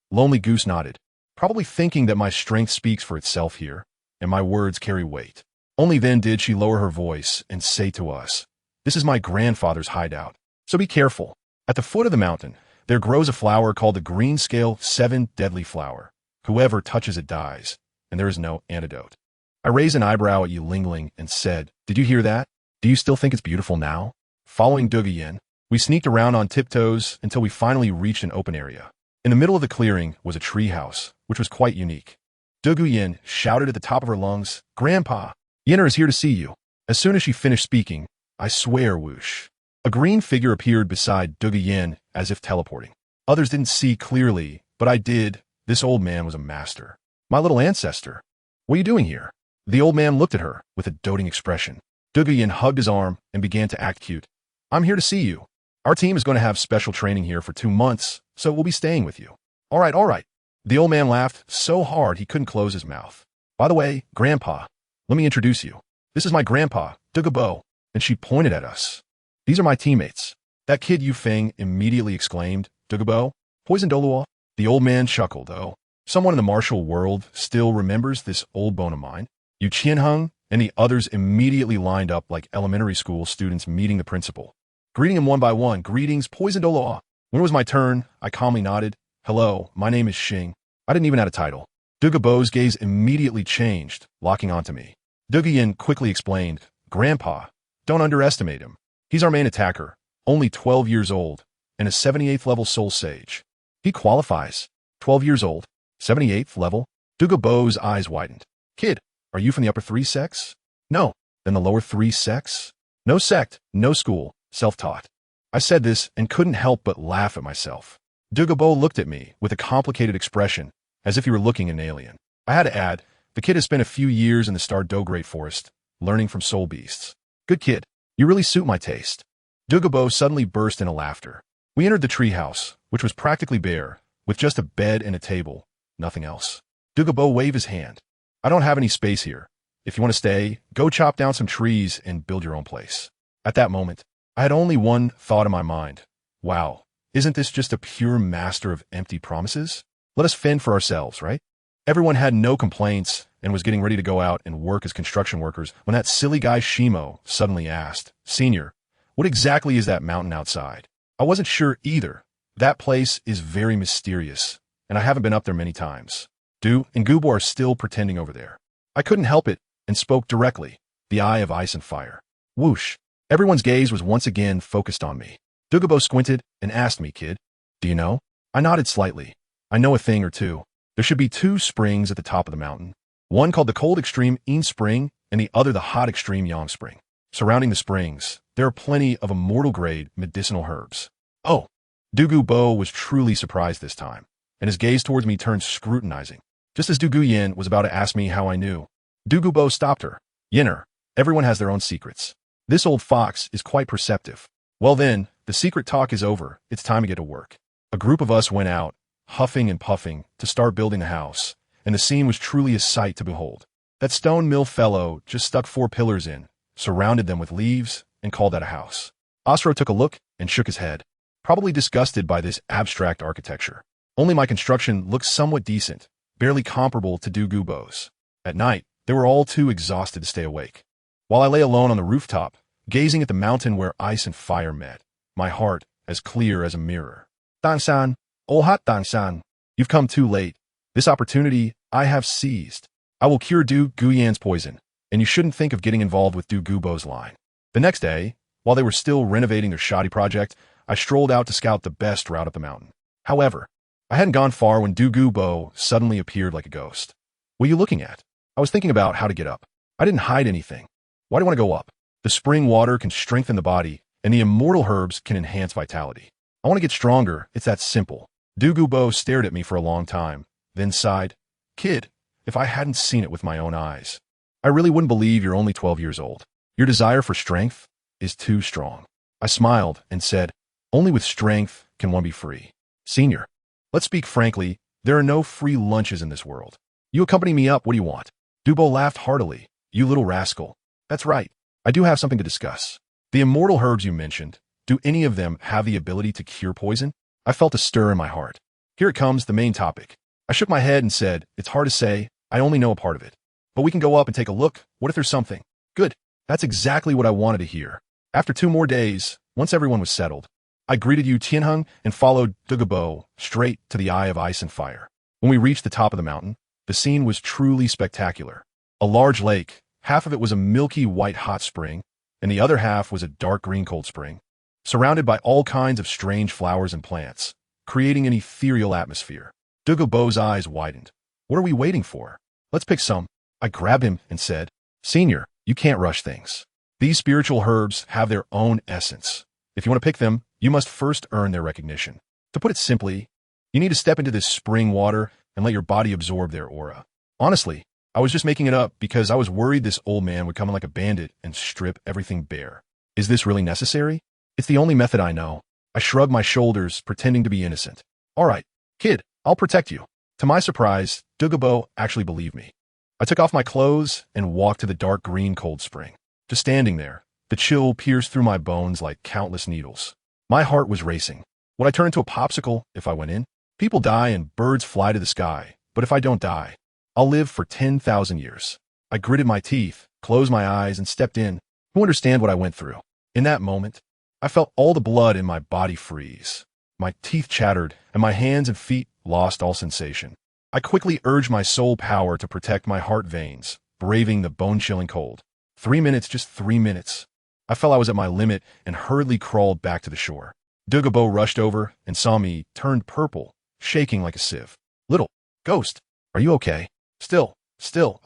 lonely goose nodded, probably thinking that my strength speaks for itself here, and my words carry weight. Only then did she lower her voice and say to us, "This is my grandfather's hideout, so be careful. At the foot of the mountain, there grows a flower called the green scale 7 deadly flower. Whoever touches it dies, and there is no antidote." I raised an eyebrow at Yi Lingling and said, "Did you hear that? Do you still think it's beautiful now?" Following Xingtian, we sneaked around on tiptoes until we finally reached an open area. In the middle of the clearing was a tree house, which was quite unique. Xingtian shouted at the top of her lungs, "Grandpa, Yenner is here to see you." As soon as she finished speaking, I swear whoosh, a green figure appeared beside Xingtian as if teleporting. Others didn't see clearly, but I did. This old man was a master. My little ancestor. "What are you doing here?" The old man looked at her with a doting expression. Xingtian hugged his arm and began to act cute. "I'm here to see you. Our team is going to have special training here for 2 months, so we'll be staying with you." All right. The old man laughed so hard he couldn't close his mouth. "By the way, Grandpa, let me introduce you. This is my grandpa, Douluo," and she pointed at us. "These are my teammates." That kid Yu Feng immediately exclaimed, "Douluo, poison Douluo." The old man chuckled, "Oh, someone in the martial world still remembers this old bone of mine." Yu Qianheng and the others immediately lined up like elementary school students meeting the principal, greeting him one by one. "Greetings, poison Douluo." When it was my turn, I calmly nodded. "Hello, my name is Xing." I didn't even have a title. Douluo's gaze immediately changed, locking onto me. Xingtian quickly explained, "Grandpa, don't underestimate him. He's our main attacker, only 12 years old, and a 78th level soul sage. He qualifies. 12 years old, 78th level?" Douluo's eyes widened. "Kid, are you from the upper 3 sects?" "No." "Then the lower 3 sects?" "No sect, no school, self-taught." I said this and couldn't help but laugh at myself. Douluo looked at me with a complicated expression, as if he were looking at an alien. I had to add, the kid has spent a few years in the Star Do Great Forest, learning from soul beasts. "Good kid, you really suit my taste." Douluo suddenly burst into laughter. We entered the treehouse, which was practically bare, with just a bed and a table, nothing else. Douluo waved his hand. "I don't have any space here. If you want to stay, go chop down some trees and build your own place." At that moment, I had only one thought in my mind. Wow, isn't this just a pure master of empty promises? Let us fend for ourselves, right? Everyone had no complaints and was getting ready to go out and work as construction workers when that silly guy Shimo suddenly asked, "Senior, what exactly is that mountain outside?" I wasn't sure either. That place is very mysterious, and I haven't been up there many times. Du and Gubo are still pretending over there. I couldn't help it and spoke directly, the Eye of Ice and Fire. Whoosh. Everyone's gaze was once again focused on me. Douluo squinted and asked me, "Kid, do you know?" I nodded slightly. "I know a thing or two. There should be 2 springs at the top of the mountain. One called the Cold Extreme Yin Spring and the other the Hot Extreme Yang Spring. Surrounding the springs, there are plenty of immortal-grade medicinal herbs." Oh, Douluo was truly surprised this time, and his gaze towards me turned scrutinizing. Just as Xingtian was about to ask me how I knew, Douluo stopped her. "Yenner, everyone has their own secrets. This old fox is quite perceptive. Well then, the secret talk is over. It's time to get to work." A group of us went out, huffing and puffing, to start building the house, and the scene was truly a sight to behold. That stone mill fellow just stuck 4 pillars in, surrounded them with leaves, and called that a house. Osro took a look and shook his head, probably disgusted by this abstract architecture. Only my construction looked somewhat decent, barely comparable to Douluo's. At night, they were all too exhausted to stay awake. While I lay alone on the rooftop, gazing at the mountain where ice and fire met, my heart as clear as a mirror. "Tang-san, oh hot Tang-san, you've come too late. This opportunity, I have seized. I will cure Du Guyan's poison, and you shouldn't think of getting involved with Du Gubo's line. The next day, while they were still renovating their shoddy project, I strolled out to scout the best route up the mountain. However, I hadn't gone far when Du Gubo suddenly appeared like a ghost. What are you looking at? I was thinking about how to get up. I didn't hide anything. Why do you want to go up? The spring water can strengthen the body, and the immortal herbs can enhance vitality. I want to get stronger. It's that simple. Du Gubo stared at me for a long time, then sighed. Kid, if I hadn't seen it with my own eyes, I really wouldn't believe you're only 12 years old. Your desire for strength is too strong. I smiled and said, only with strength can one be free. Senior, let's speak frankly, there are no free lunches in this world. You accompany me up, what do you want? Dubo laughed heartily. You little rascal. That's right. I do have something to discuss. The immortal herbs you mentioned, do any of them have the ability to cure poison? I felt a stir in my heart. Here it comes, the main topic. I shook my head and said, it's hard to say, I only know a part of it. But we can go up and take a look. What if there's something? Good. That's exactly what I wanted to hear. After 2 more days, once everyone was settled, I greeted Yu Tianheng and followed Dugabo straight to the Eye of Ice and Fire. When we reached the top of the mountain, the scene was truly spectacular. A large lake, half of it was a milky white hot spring, and the other half was a dark green cold spring, surrounded by all kinds of strange flowers and plants, creating an ethereal atmosphere. Dugabo's eyes widened. What are we waiting for? Let's pick some. I grabbed him and said, Senior, you can't rush things. These spiritual herbs have their own essence. If you want to pick them, you must first earn their recognition. To put it simply, you need to step into this spring water and let your body absorb their aura. Honestly, I was just making it up because I was worried this old man would come in like a bandit and strip everything bare. Is this really necessary? It's the only method I know. I shrugged my shoulders, pretending to be innocent. All right, kid, I'll protect you. To my surprise, Dugabo actually believed me. I took off my clothes and walked to the dark green cold spring. Just standing there, the chill pierced through my bones like countless needles. My heart was racing. Would I turn into a popsicle if I went in? People die and birds fly to the sky, but if I don't die, I'll live for 10,000 years. I gritted my teeth, closed my eyes, and stepped in. Who understand what I went through? In that moment, I felt all the blood in my body freeze. My teeth chattered, and my hands and feet lost all sensation. I quickly urged my soul power to protect my heart veins, braving the bone-chilling cold. 3 minutes, just 3 minutes. I felt I was at my limit and hurriedly crawled back to the shore. Dugabo rushed over and saw me, turned purple, shaking like a sieve. Little ghost, are you okay? Still,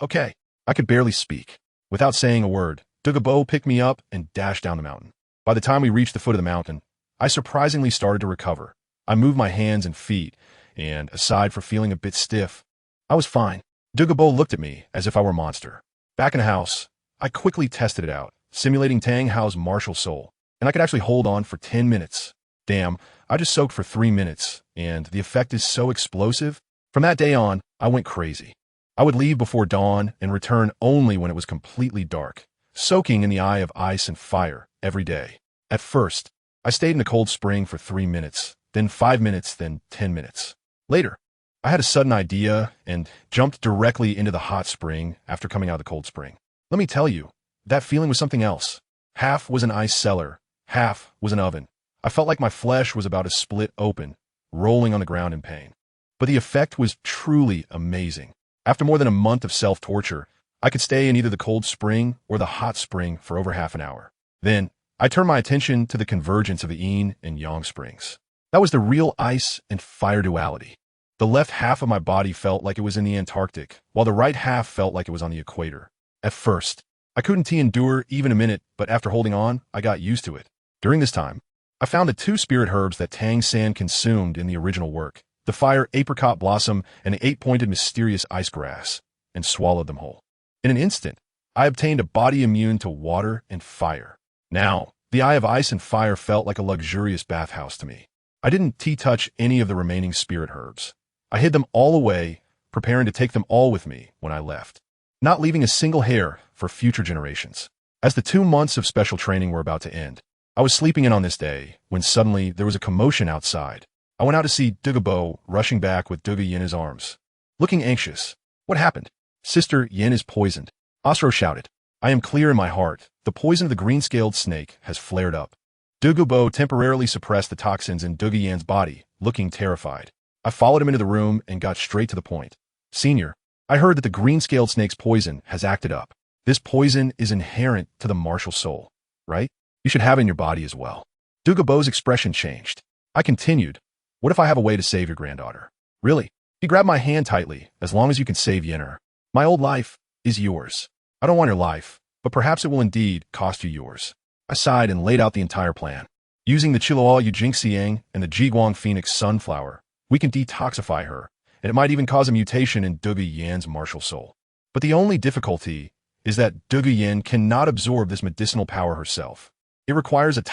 okay. I could barely speak. Without saying a word, Dugabo picked me up and dashed down the mountain. By the time we reached the foot of the mountain, I surprisingly started to recover. I moved my hands and feet, and aside from feeling a bit stiff, I was fine. Dugabo looked at me as if I were a monster. Back in the house, I quickly tested it out, simulating Tang Hao's martial soul, and I could actually hold on for 10 minutes. Damn, I just soaked for 3 minutes, and the effect is so explosive. From that day on, I went crazy. I would leave before dawn and return only when it was completely dark, soaking in the Eye of Ice and Fire every day. At first, I stayed in the cold spring for 3 minutes, then 5 minutes, then 10 minutes. Later, I had a sudden idea and jumped directly into the hot spring after coming out of the cold spring. Let me tell you, that feeling was something else. Half was an ice cellar, half was an oven. I felt like my flesh was about to split open, rolling on the ground in pain. But the effect was truly amazing. After more than a month of self-torture, I could stay in either the cold spring or the hot spring for over half an hour. Then, I turned my attention to the convergence of the yin and yang springs. That was the real ice and fire duality. The left half of my body felt like it was in the Antarctic, while the right half felt like it was on the equator. At first, I couldn't endure even a minute, but after holding on, I got used to it. During this time, I found the 2 spirit herbs that Tang San consumed in the original work, the fire apricot blossom and the 8-pointed mysterious ice grass, and swallowed them whole. In an instant, I obtained a body immune to water and fire. Now, the Eye of Ice and Fire felt like a luxurious bathhouse to me. I didn't touch any of the remaining spirit herbs. I hid them all away, preparing to take them all with me when I left, not leaving a single hair for future generations. As the 2 months of special training were about to end, I was sleeping in on this day when suddenly there was a commotion outside. I went out to see Dugabo rushing back with Duga in his arms, looking anxious. What happened? Sister Yin is poisoned. Osro shouted. I am clear in my heart. The poison of the green-scaled snake has flared up. Dugabo temporarily suppressed the toxins in Duga Yan's body, looking terrified. I followed him into the room and got straight to the point. Senior, I heard that the green-scaled snake's poison has acted up. This poison is inherent to the martial soul, right? You should have it in your body as well. Douluo's expression changed. I continued, what if I have a way to save your granddaughter? Really? He grabbed my hand tightly, as long as you can save Yen'er. My old life is yours. I don't want your life, but perhaps it will indeed cost you yours. I sighed and laid out the entire plan. Using the Chiluo Xingtian and the Jiguang Phoenix Sunflower, we can detoxify her, and it might even cause a mutation in Douluo Yan's martial soul. But the only difficulty is that Douluo Yan cannot absorb this medicinal power herself. It requires a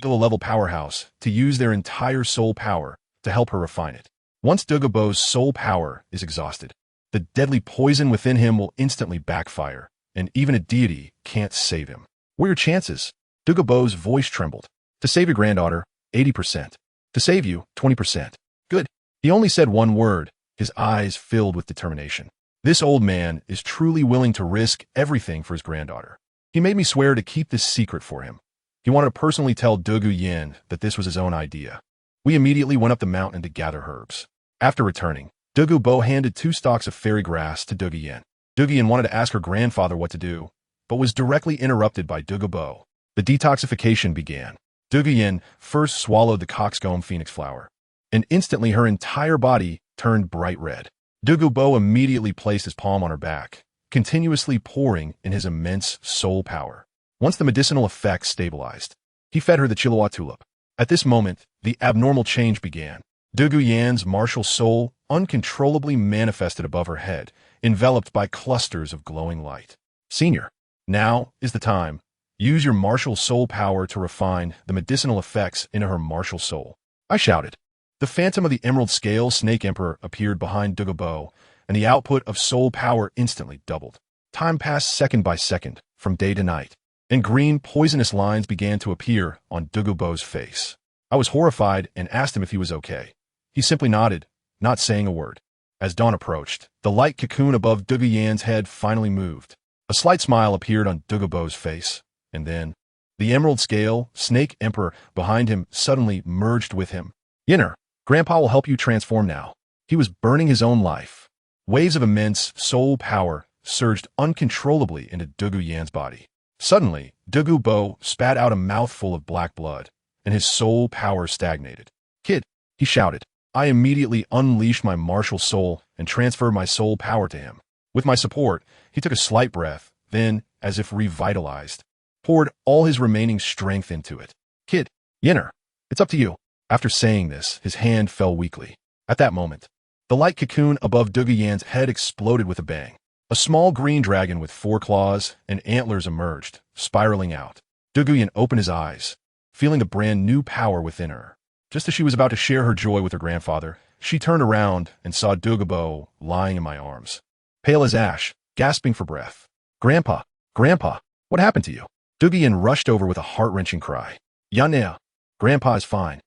level powerhouse to use their entire soul power to help her refine it. Once Douluo's soul power is exhausted, the deadly poison within him will instantly backfire, and even a deity can't save him. What are your chances? Douluo's voice trembled. To save your granddaughter, 80%. To save you, 20%. Good. He only said one word, his eyes filled with determination. This old man is truly willing to risk everything for his granddaughter. He made me swear to keep this secret for him. He wanted to personally tell Douluo Yan that this was his own idea. We immediately went up the mountain to gather herbs. After returning, Douluo handed 2 stalks of fairy grass to Douluo Yan. Douluo Yan wanted to ask her grandfather what to do, but was directly interrupted by Douluo. The detoxification began. Douluo Yan first swallowed the coxcomb phoenix flower, and instantly her entire body turned bright red. Douluo immediately placed his palm on her back, continuously pouring in his immense soul power. Once the medicinal effects stabilized, he fed her the Chiluo tulip. At this moment, the abnormal change began. Douluo Yan's martial soul uncontrollably manifested above her head, enveloped by clusters of glowing light. Senior, now is the time. Use your martial soul power to refine the medicinal effects into her martial soul. I shouted. The phantom of the Emerald Scale Snake Emperor appeared behind Douluo, and the output of soul power instantly doubled. Time passed second by second, from day to night, and green, poisonous lines began to appear on Douluo's face. I was horrified and asked him if he was okay. He simply nodded, not saying a word. As dawn approached, the light cocoon above Douluo Yan's head finally moved. A slight smile appeared on Douluo's face, and then the Emerald Scale Snake Emperor behind him suddenly merged with him. Yen'er, Grandpa will help you transform now. He was burning his own life. Waves of immense soul power surged uncontrollably into Douluo Yan's body. Suddenly, Douluo spat out a mouthful of black blood, and his soul power stagnated. Kid, he shouted. I immediately unleashed my martial soul and transferred my soul power to him. With my support, he took a slight breath, then, as if revitalized, poured all his remaining strength into it. Kid, Yen'er, it's up to you. After saying this, his hand fell weakly. At that moment, the light cocoon above Douluo Yan's head exploded with a bang. A small green dragon with 4 claws and antlers emerged, spiraling out. Douluo Yan opened his eyes, feeling a brand new power within her. Just as she was about to share her joy with her grandfather, she turned around and saw Douluo lying in my arms, pale as ash, gasping for breath. Grandpa, Grandpa, what happened to you? Douluo Yan rushed over with a heart-wrenching cry. Yan'er, Grandpa is fine.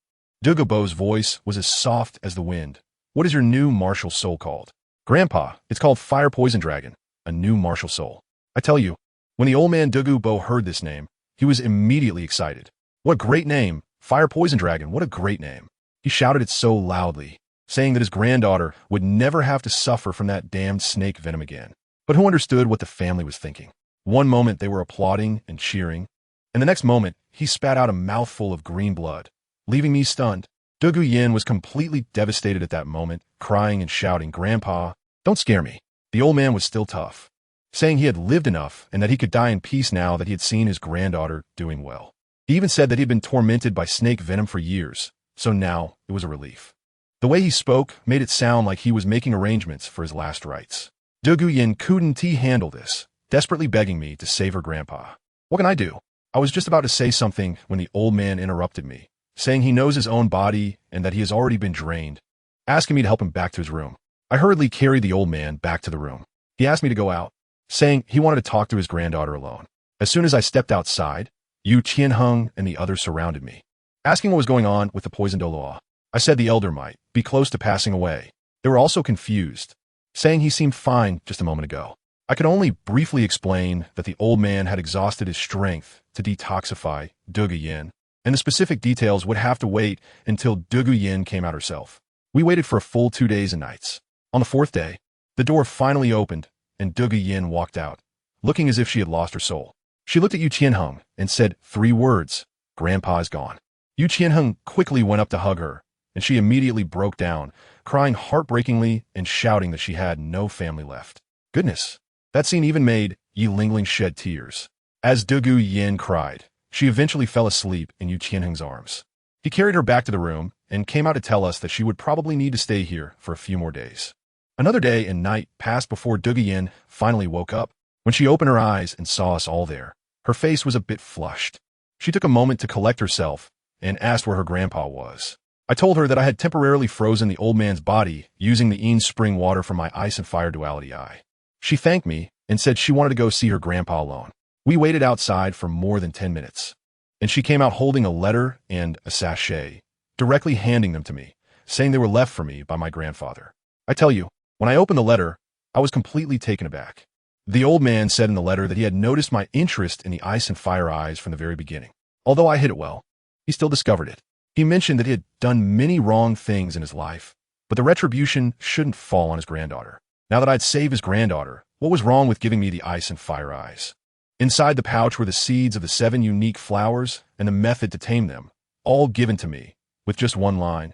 Douluo's voice was as soft as the wind. What is your new martial soul called? Grandpa, it's called Fire Poison Dragon, a new martial soul. I tell you, when the old man Douluo heard this name, he was immediately excited. What a great name! Fire Poison Dragon, what a great name. He shouted it so loudly, saying that his granddaughter would never have to suffer from that damned snake venom again. But who understood what the family was thinking? One moment they were applauding and cheering, and the next moment he spat out a mouthful of green blood, leaving me stunned. Douluo Yan was completely devastated at that moment, crying and shouting, Grandpa, don't scare me. The old man was still tough, saying he had lived enough and that he could die in peace now that he had seen his granddaughter doing well. He even said that he had been tormented by snake venom for years, so now it was a relief. The way he spoke made it sound like he was making arrangements for his last rites. Douluo Yan couldn't handle this, desperately begging me to save her grandpa. What can I do? I was just about to say something when the old man interrupted me, saying he knows his own body and that he has already been drained, asking me to help him back to his room. I hurriedly carried the old man back to the room. He asked me to go out, saying he wanted to talk to his granddaughter alone. As soon as I stepped outside, Yu Qianheng and the others surrounded me, asking what was going on with the poisoned Douluo. I said the elder might be close to passing away. They were also confused, saying he seemed fine just a moment ago. I could only briefly explain that the old man had exhausted his strength to detoxify Douluo Yan, and the specific details would have to wait until Douluo Yan came out herself. We waited for a full 2 days and nights. On the 4th day, The door finally opened, and Douluo Yin walked out, looking as if she had lost her soul. She looked at Yu Qianheng and said 3 words, "Grandpa is gone." Yu Qianheng quickly went up to hug her, and she immediately broke down, crying heartbreakingly and shouting that she had no family left. Goodness, that scene even made Yi Lingling shed tears. As Douluo Yin cried, she eventually fell asleep in Yu Qianheng's arms. He carried her back to the room and came out to tell us that she would probably need to stay here for a few more days. Another day and night passed before Douluo Yin finally woke up. When she opened her eyes and saw us all there, her face was a bit flushed. She took a moment to collect herself and asked where her grandpa was. I told her that I had temporarily frozen the old man's body using the Yin spring water from my ice and fire duality eye. She thanked me and said she wanted to go see her grandpa alone. We waited outside for more than 10 minutes, and she came out holding a letter and a sachet, directly handing them to me, saying they were left for me by my grandfather. I tell you, when I opened the letter, I was completely taken aback. The old man said in the letter that he had noticed my interest in the ice and fire eyes from the very beginning. Although I hid it well, he still discovered it. He mentioned that he had done many wrong things in his life, but the retribution shouldn't fall on his granddaughter. Now that I'd saved his granddaughter, what was wrong with giving me the ice and fire eyes? Inside the pouch were the seeds of the 7 unique flowers and the method to tame them, all given to me, with just one line.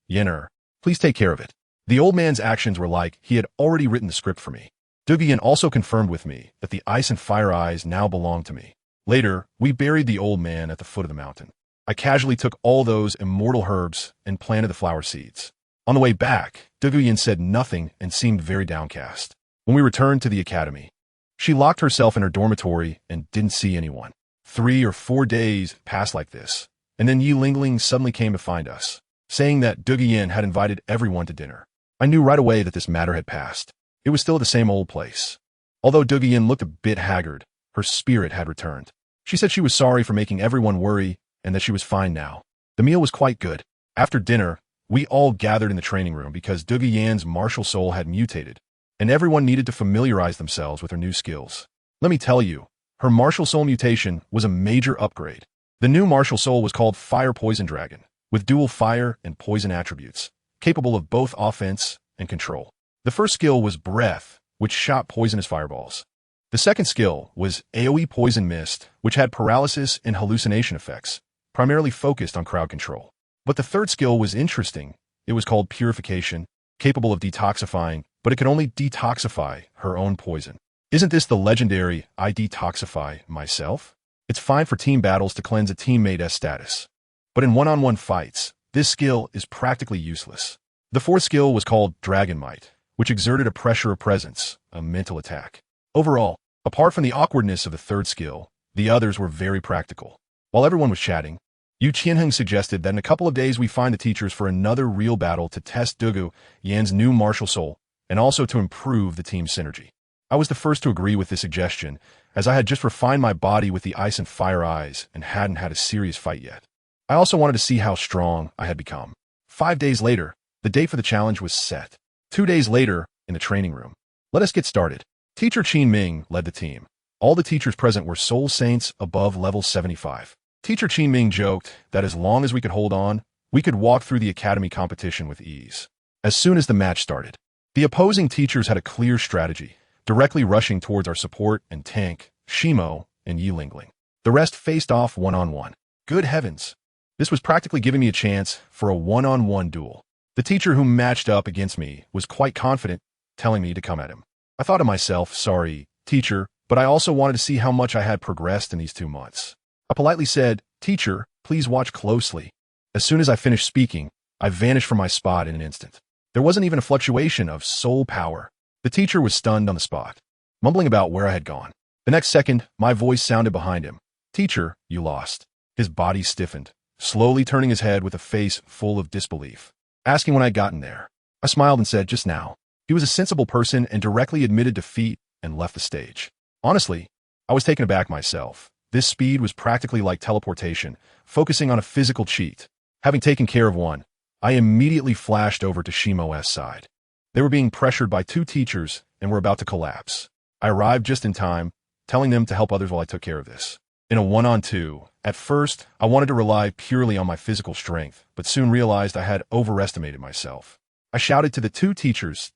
"Yenner, please take care of it." The old man's actions were like he had already written the script for me. Douluo Yin also confirmed with me that the ice and fire eyes now belonged to me. Later, we buried the old man at the foot of the mountain. I casually took all those immortal herbs and planted the flower seeds. On the way back, Douluo Yin said nothing and seemed very downcast. When we returned to the academy, she locked herself in her dormitory and didn't see anyone. 3 or 4 days passed like this, and then Yi Lingling suddenly came to find us, saying that Douluo Yin had invited everyone to dinner. I knew right away that this matter had passed. It was still the same old place. Although Douluo Yin looked a bit haggard, her spirit had returned. She said she was sorry for making everyone worry and that she was fine now. The meal was quite good. After dinner, we all gathered in the training room because Douluo Yin's martial soul had mutated, and everyone needed to familiarize themselves with her new skills. Let me tell you, her martial soul mutation was a major upgrade. The new martial soul was called Fire Poison Dragon, with dual fire and poison attributes, capable of both offense and control. The first skill was Breath, which shot poisonous fireballs. The second skill was AoE Poison Mist, which had paralysis and hallucination effects, primarily focused on crowd control. But the third skill was interesting. It was called Purification, capable of detoxifying, but it could only detoxify her own poison. Isn't this the legendary I detoxify myself? It's fine for team battles to cleanse a teammate's status. But in one-on-one fights, this skill is practically useless. The fourth skill was called Dragon Might, which exerted a pressure of presence, a mental attack. Overall, apart from the awkwardness of the third skill, the others were very practical. While everyone was chatting, Yu Qianheng suggested that in a couple of days we find the teachers for another real battle to test Douluo Yin's new martial soul and also to improve the team's synergy. I was the first to agree with this suggestion, as I had just refined my body with the ice and fire eyes and hadn't had a serious fight yet. I also wanted to see how strong I had become. 5 days later, the date for the challenge was set. 2 days later, in the training room. Let us get started. Teacher Qin Ming led the team. All the teachers present were soul saints above level 75. Teacher Qin Ming joked that as long as we could hold on, we could walk through the academy competition with ease. As soon as the match started, the opposing teachers had a clear strategy, directly rushing towards our support and tank, Shimo and Yi Lingling. The rest faced off one-on-one. Good heavens! This was practically giving me a chance for a one-on-one duel. The teacher who matched up against me was quite confident, telling me to come at him. I thought to myself, sorry, teacher, but I also wanted to see how much I had progressed in these 2 months. I politely said, teacher, please watch closely. As soon as I finished speaking, I vanished from my spot in an instant. There wasn't even a fluctuation of soul power. The teacher was stunned on the spot, mumbling about where I had gone. The next second, my voice sounded behind him. Teacher, you lost. His body stiffened, slowly turning his head with a face full of disbelief, asking when I'd gotten there. I smiled and said, just now. He was a sensible person and directly admitted defeat and left the stage. Honestly, I was taken aback myself. This speed was practically like teleportation, focusing on a physical cheat. Having taken care of one, I immediately flashed over to Shimo's side. They were being pressured by 2 teachers and were about to collapse. I arrived just in time, telling them to help others while I took care of this. In a 1-on-2, at first, I wanted to rely purely on my physical strength, but soon realized I had overestimated myself. I shouted to the 2 teachers,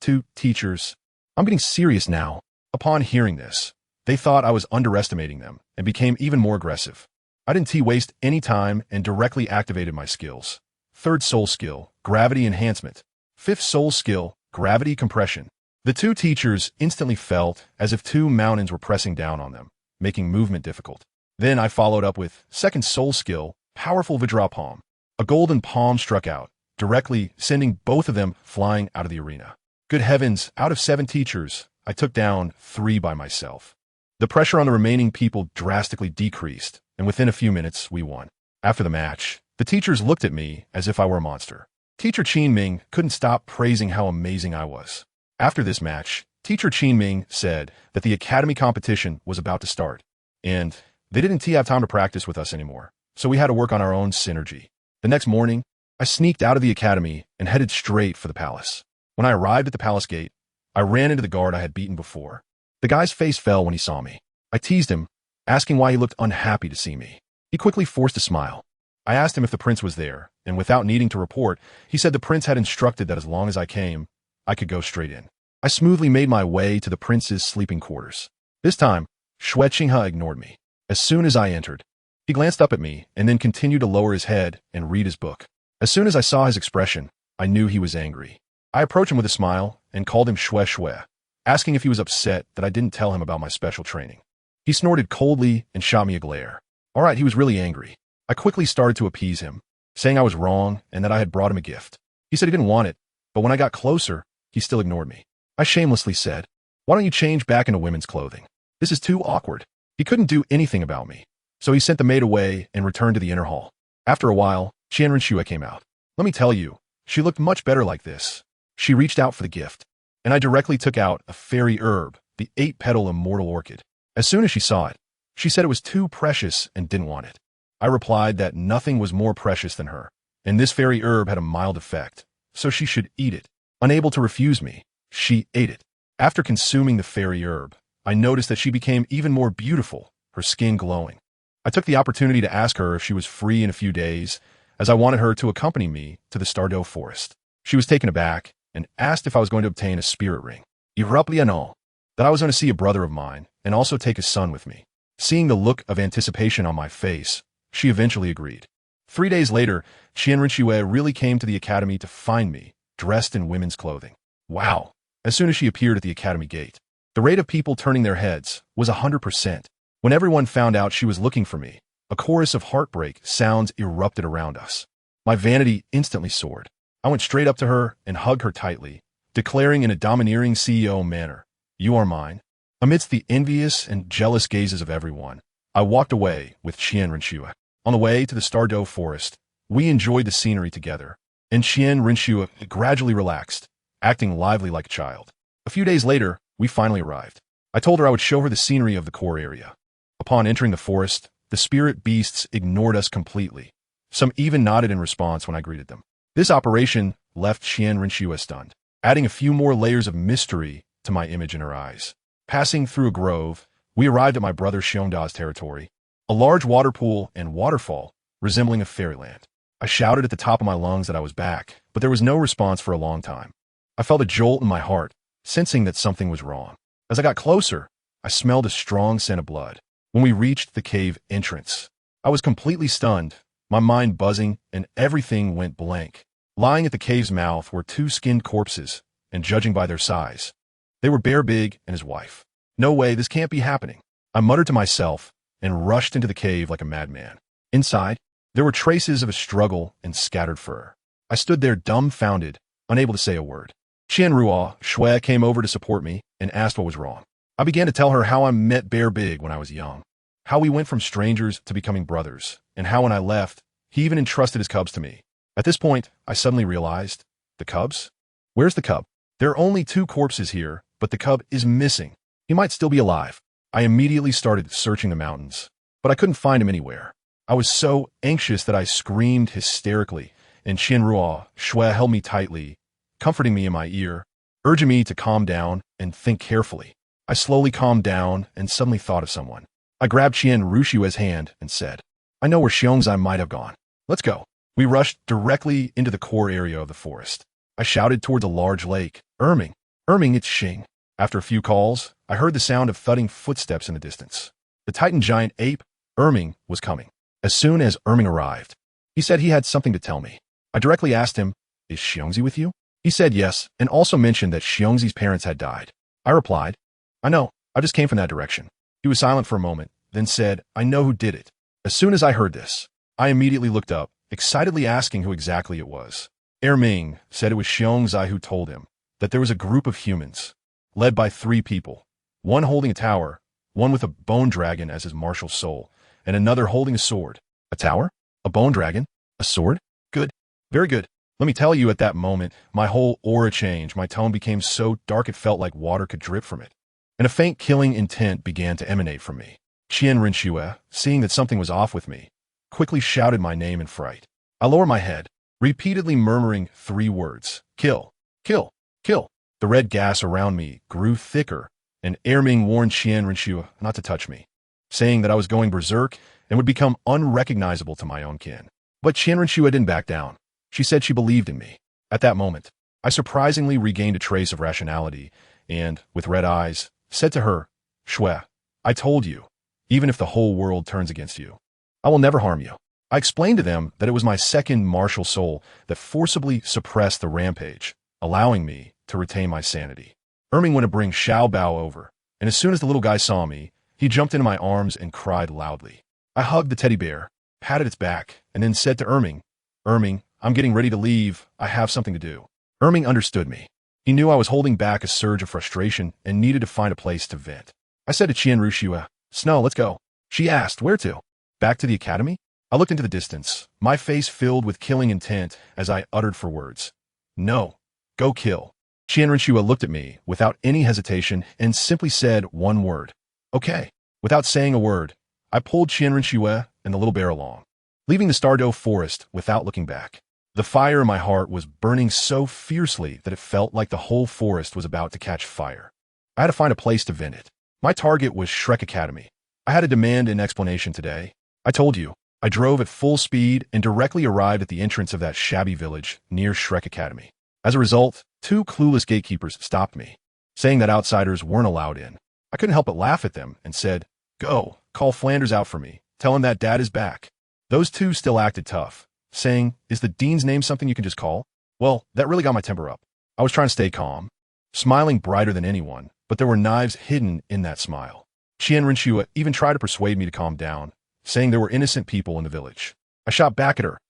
I'm getting serious now. Upon hearing this, they thought I was underestimating them and became even more aggressive. I didn't waste any time and directly activated my skills. Third soul skill, gravity enhancement. Fifth soul skill, gravity compression. The two teachers instantly felt as if two mountains were pressing down on them, making movement difficult. Then I followed up with second soul skill, powerful Vajra palm. A golden palm struck out, directly sending both of them flying out of the arena. Good heavens, out of 7 teachers, I took down 3 by myself. The pressure on the remaining people drastically decreased, and within a few minutes, we won. After the match, the teachers looked at me as if I were a monster. Teacher Qinming couldn't stop praising how amazing I was. After this match, Teacher Qinming said that the academy competition was about to start, and they didn't have time to practice with us anymore, so we had to work on our own synergy. The next morning, I sneaked out of the academy and headed straight for the palace. When I arrived at the palace gate, I ran into the guard I had beaten before. The guy's face fell when he saw me. I teased him, asking why he looked unhappy to see me. He quickly forced a smile. I asked him if the prince was there, and without needing to report, he said the prince had instructed that as long as I came, I could go straight in. I smoothly made my way to the prince's sleeping quarters. This time, Xue Qinghe ignored me. As soon as I entered, he glanced up at me and then continued to lower his head and read his book. As soon as I saw his expression, I knew he was angry. I approached him with a smile and called him Xue, asking if he was upset that I didn't tell him about my special training. He snorted coldly and shot me a glare. All right, he was really angry. I quickly started to appease him, saying I was wrong and that I had brought him a gift. He said he didn't want it, but when I got closer, he still ignored me. I shamelessly said, "Why don't you change back into women's clothing? This is too awkward." He couldn't do anything about me, so he sent the maid away and returned to the inner hall. After a while, Qianren came out. Let me tell you, she looked much better like this. She reached out for the gift, and I directly took out a fairy herb, the 8-petal immortal orchid. As soon as she saw it, she said it was too precious and didn't want it. I replied that nothing was more precious than her, and this fairy herb had a mild effect, so she should eat it. Unable to refuse me, she ate it. After consuming the fairy herb, I noticed that she became even more beautiful, her skin glowing. I took the opportunity to ask her if she was free in a few days, as I wanted her to accompany me to the StunsTang forest. She was taken aback and asked if I was going to obtain a spirit ring. Abruptly announced that I was going to see a brother of mine and also take his son with me. Seeing the look of anticipation on my face, she eventually agreed. 3 days later, Qianren really came to the academy to find me, dressed in women's clothing. Wow! As soon as she appeared at the academy gate, the rate of people turning their heads was 100%. When everyone found out she was looking for me, a chorus of heartbreak sounds erupted around us. My vanity instantly soared. I went straight up to her and hugged her tightly, declaring in a domineering CEO manner, "You are mine." Amidst the envious and jealous gazes of everyone, I walked away with Qianren. On the way to the StunsTang forest, we enjoyed the scenery together, and Qianren gradually relaxed, acting lively like a child. A few days later, we finally arrived. I told her I would show her the scenery of the core area. Upon entering the forest, the spirit beasts ignored us completely. Some even nodded in response when I greeted them. This operation left Qianren stunned, adding a few more layers of mystery to my image in her eyes. Passing through a grove, we arrived at my brother Xiongda's territory, a large water pool and waterfall resembling a fairyland. I shouted at the top of my lungs that I was back, but there was no response for a long time. I felt a jolt in my heart, sensing that something was wrong. As I got closer, I smelled a strong scent of blood. When we reached the cave entrance, I was completely stunned, my mind buzzing, and everything went blank. Lying at the cave's mouth were 2 skinned corpses, and judging by their size, they were Bear Big and his wife. No way, this can't be happening. I muttered to myself and rushed into the cave like a madman. Inside, there were traces of a struggle and scattered fur. I stood there dumbfounded, unable to say a word. Xue came over to support me and asked what was wrong. I began to tell her how I met Bear Big when I was young, how we went from strangers to becoming brothers, and how when I left, he even entrusted his cubs to me. At this point, I suddenly realized, the cubs? Where's the cub? There are only 2 corpses here, but the cub is missing. He might still be alive. I immediately started searching the mountains, but I couldn't find him anywhere. I was so anxious that I screamed hysterically, and Xue held me tightly, comforting me in my ear, urging me to calm down and think carefully. I slowly calmed down and suddenly thought of someone. I grabbed Qianren's hand and said, "I know where Xiongzai might have gone. Let's go." We rushed directly into the core area of the forest. I shouted toward the large lake, Erming, it's Xing." After a few calls, I heard the sound of thudding footsteps in the distance. The Titan giant ape, Erming, was coming. As soon as Erming arrived, he said he had something to tell me. I directly asked him, "Is Xiongzi with you?" He said yes, and also mentioned that Xiongzi's parents had died. I replied, "I know, I just came from that direction." He was silent for a moment, then said, "I know who did it." As soon as I heard this, I immediately looked up, excitedly asking who exactly it was. Erming said it was Xiongzi who told him that there was a group of humans, led by 3 people, one holding a tower, one with a bone dragon as his martial soul, and another holding a sword. A tower? A bone dragon? A sword? Good. Very good. Let me tell you, at that moment, my whole aura changed. My tone became so dark it felt like water could drip from it, and a faint killing intent began to emanate from me. Qianrenxue, seeing that something was off with me, quickly shouted my name in fright. I lowered my head, repeatedly murmuring 3 words: kill, kill, kill. The red gas around me grew thicker, and Erming warned Qianrenxue not to touch me, saying that I was going berserk and would become unrecognizable to my own kin. But Qianrenxue didn't back down. She said she believed in me. At that moment, I surprisingly regained a trace of rationality and, with red eyes, said to her, "Shui, I told you, even if the whole world turns against you, I will never harm you." I explained to them that it was my second martial soul that forcibly suppressed the rampage, allowing me to retain my sanity. Erming went to bring Xiao Bao over, and as soon as the little guy saw me, he jumped into my arms and cried loudly. I hugged the teddy bear, patted its back, and then said to Erming, "Erming, I'm getting ready to leave. I have something to do." Erming understood me. He knew I was holding back a surge of frustration and needed to find a place to vent. I said to Qianrenxue, "Snow, let's go." She asked, "Where to?" "Back to the academy?" I looked into the distance, my face filled with killing intent as I uttered for words, "No, go kill." Qianrenxue looked at me without any hesitation and simply said one word, "Okay." Without saying a word, I pulled Qianrenxue and the little bear along, leaving the Stan'sDual forest without looking back. The fire in my heart was burning so fiercely that it felt like the whole forest was about to catch fire. I had to find a place to vent it. My target was Shrek Academy. I had to demand an explanation today. I told you, I drove at full speed and directly arrived at the entrance of that shabby village near Shrek Academy. As a result, 2 clueless gatekeepers stopped me, saying that outsiders weren't allowed in. I couldn't help but laugh at them and said, "Go, call Flanders out for me. Tell him that Dad is back." Those 2 still acted tough, saying, "Is the dean's name something you can just call?" Well, that really got my temper up. I was trying to stay calm, smiling brighter than anyone, but there were knives hidden in that smile. Qianrenxue even tried to persuade me to calm down, saying there were innocent people in the village. I shot back at her.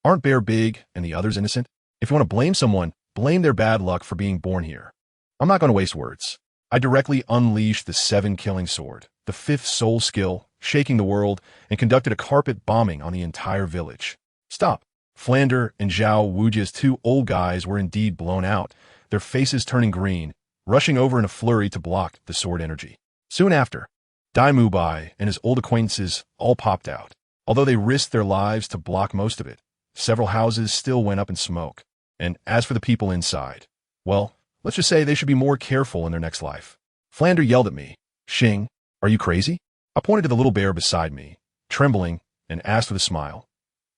Aren't Bear big and the others innocent? If you want to blame someone, blame their bad luck for being born here. I'm not going to waste words. I directly unleashed the 7-killing sword, the 5th soul skill, shaking the world, and conducted a carpet bombing on the entire village. Stop. Flander and Zhao Wujia's 2 old guys were indeed blown out, their faces turning green, rushing over in a flurry to block the sword energy. Soon after, Dai Mubai and his old acquaintances all popped out. Although they risked their lives to block most of it, several houses still went up in smoke. And as for the people inside, well, let's just say they should be more careful in their next life. Flander yelled at me, "Xing, are you crazy?" I pointed to the little bear beside me, trembling, and asked with a smile,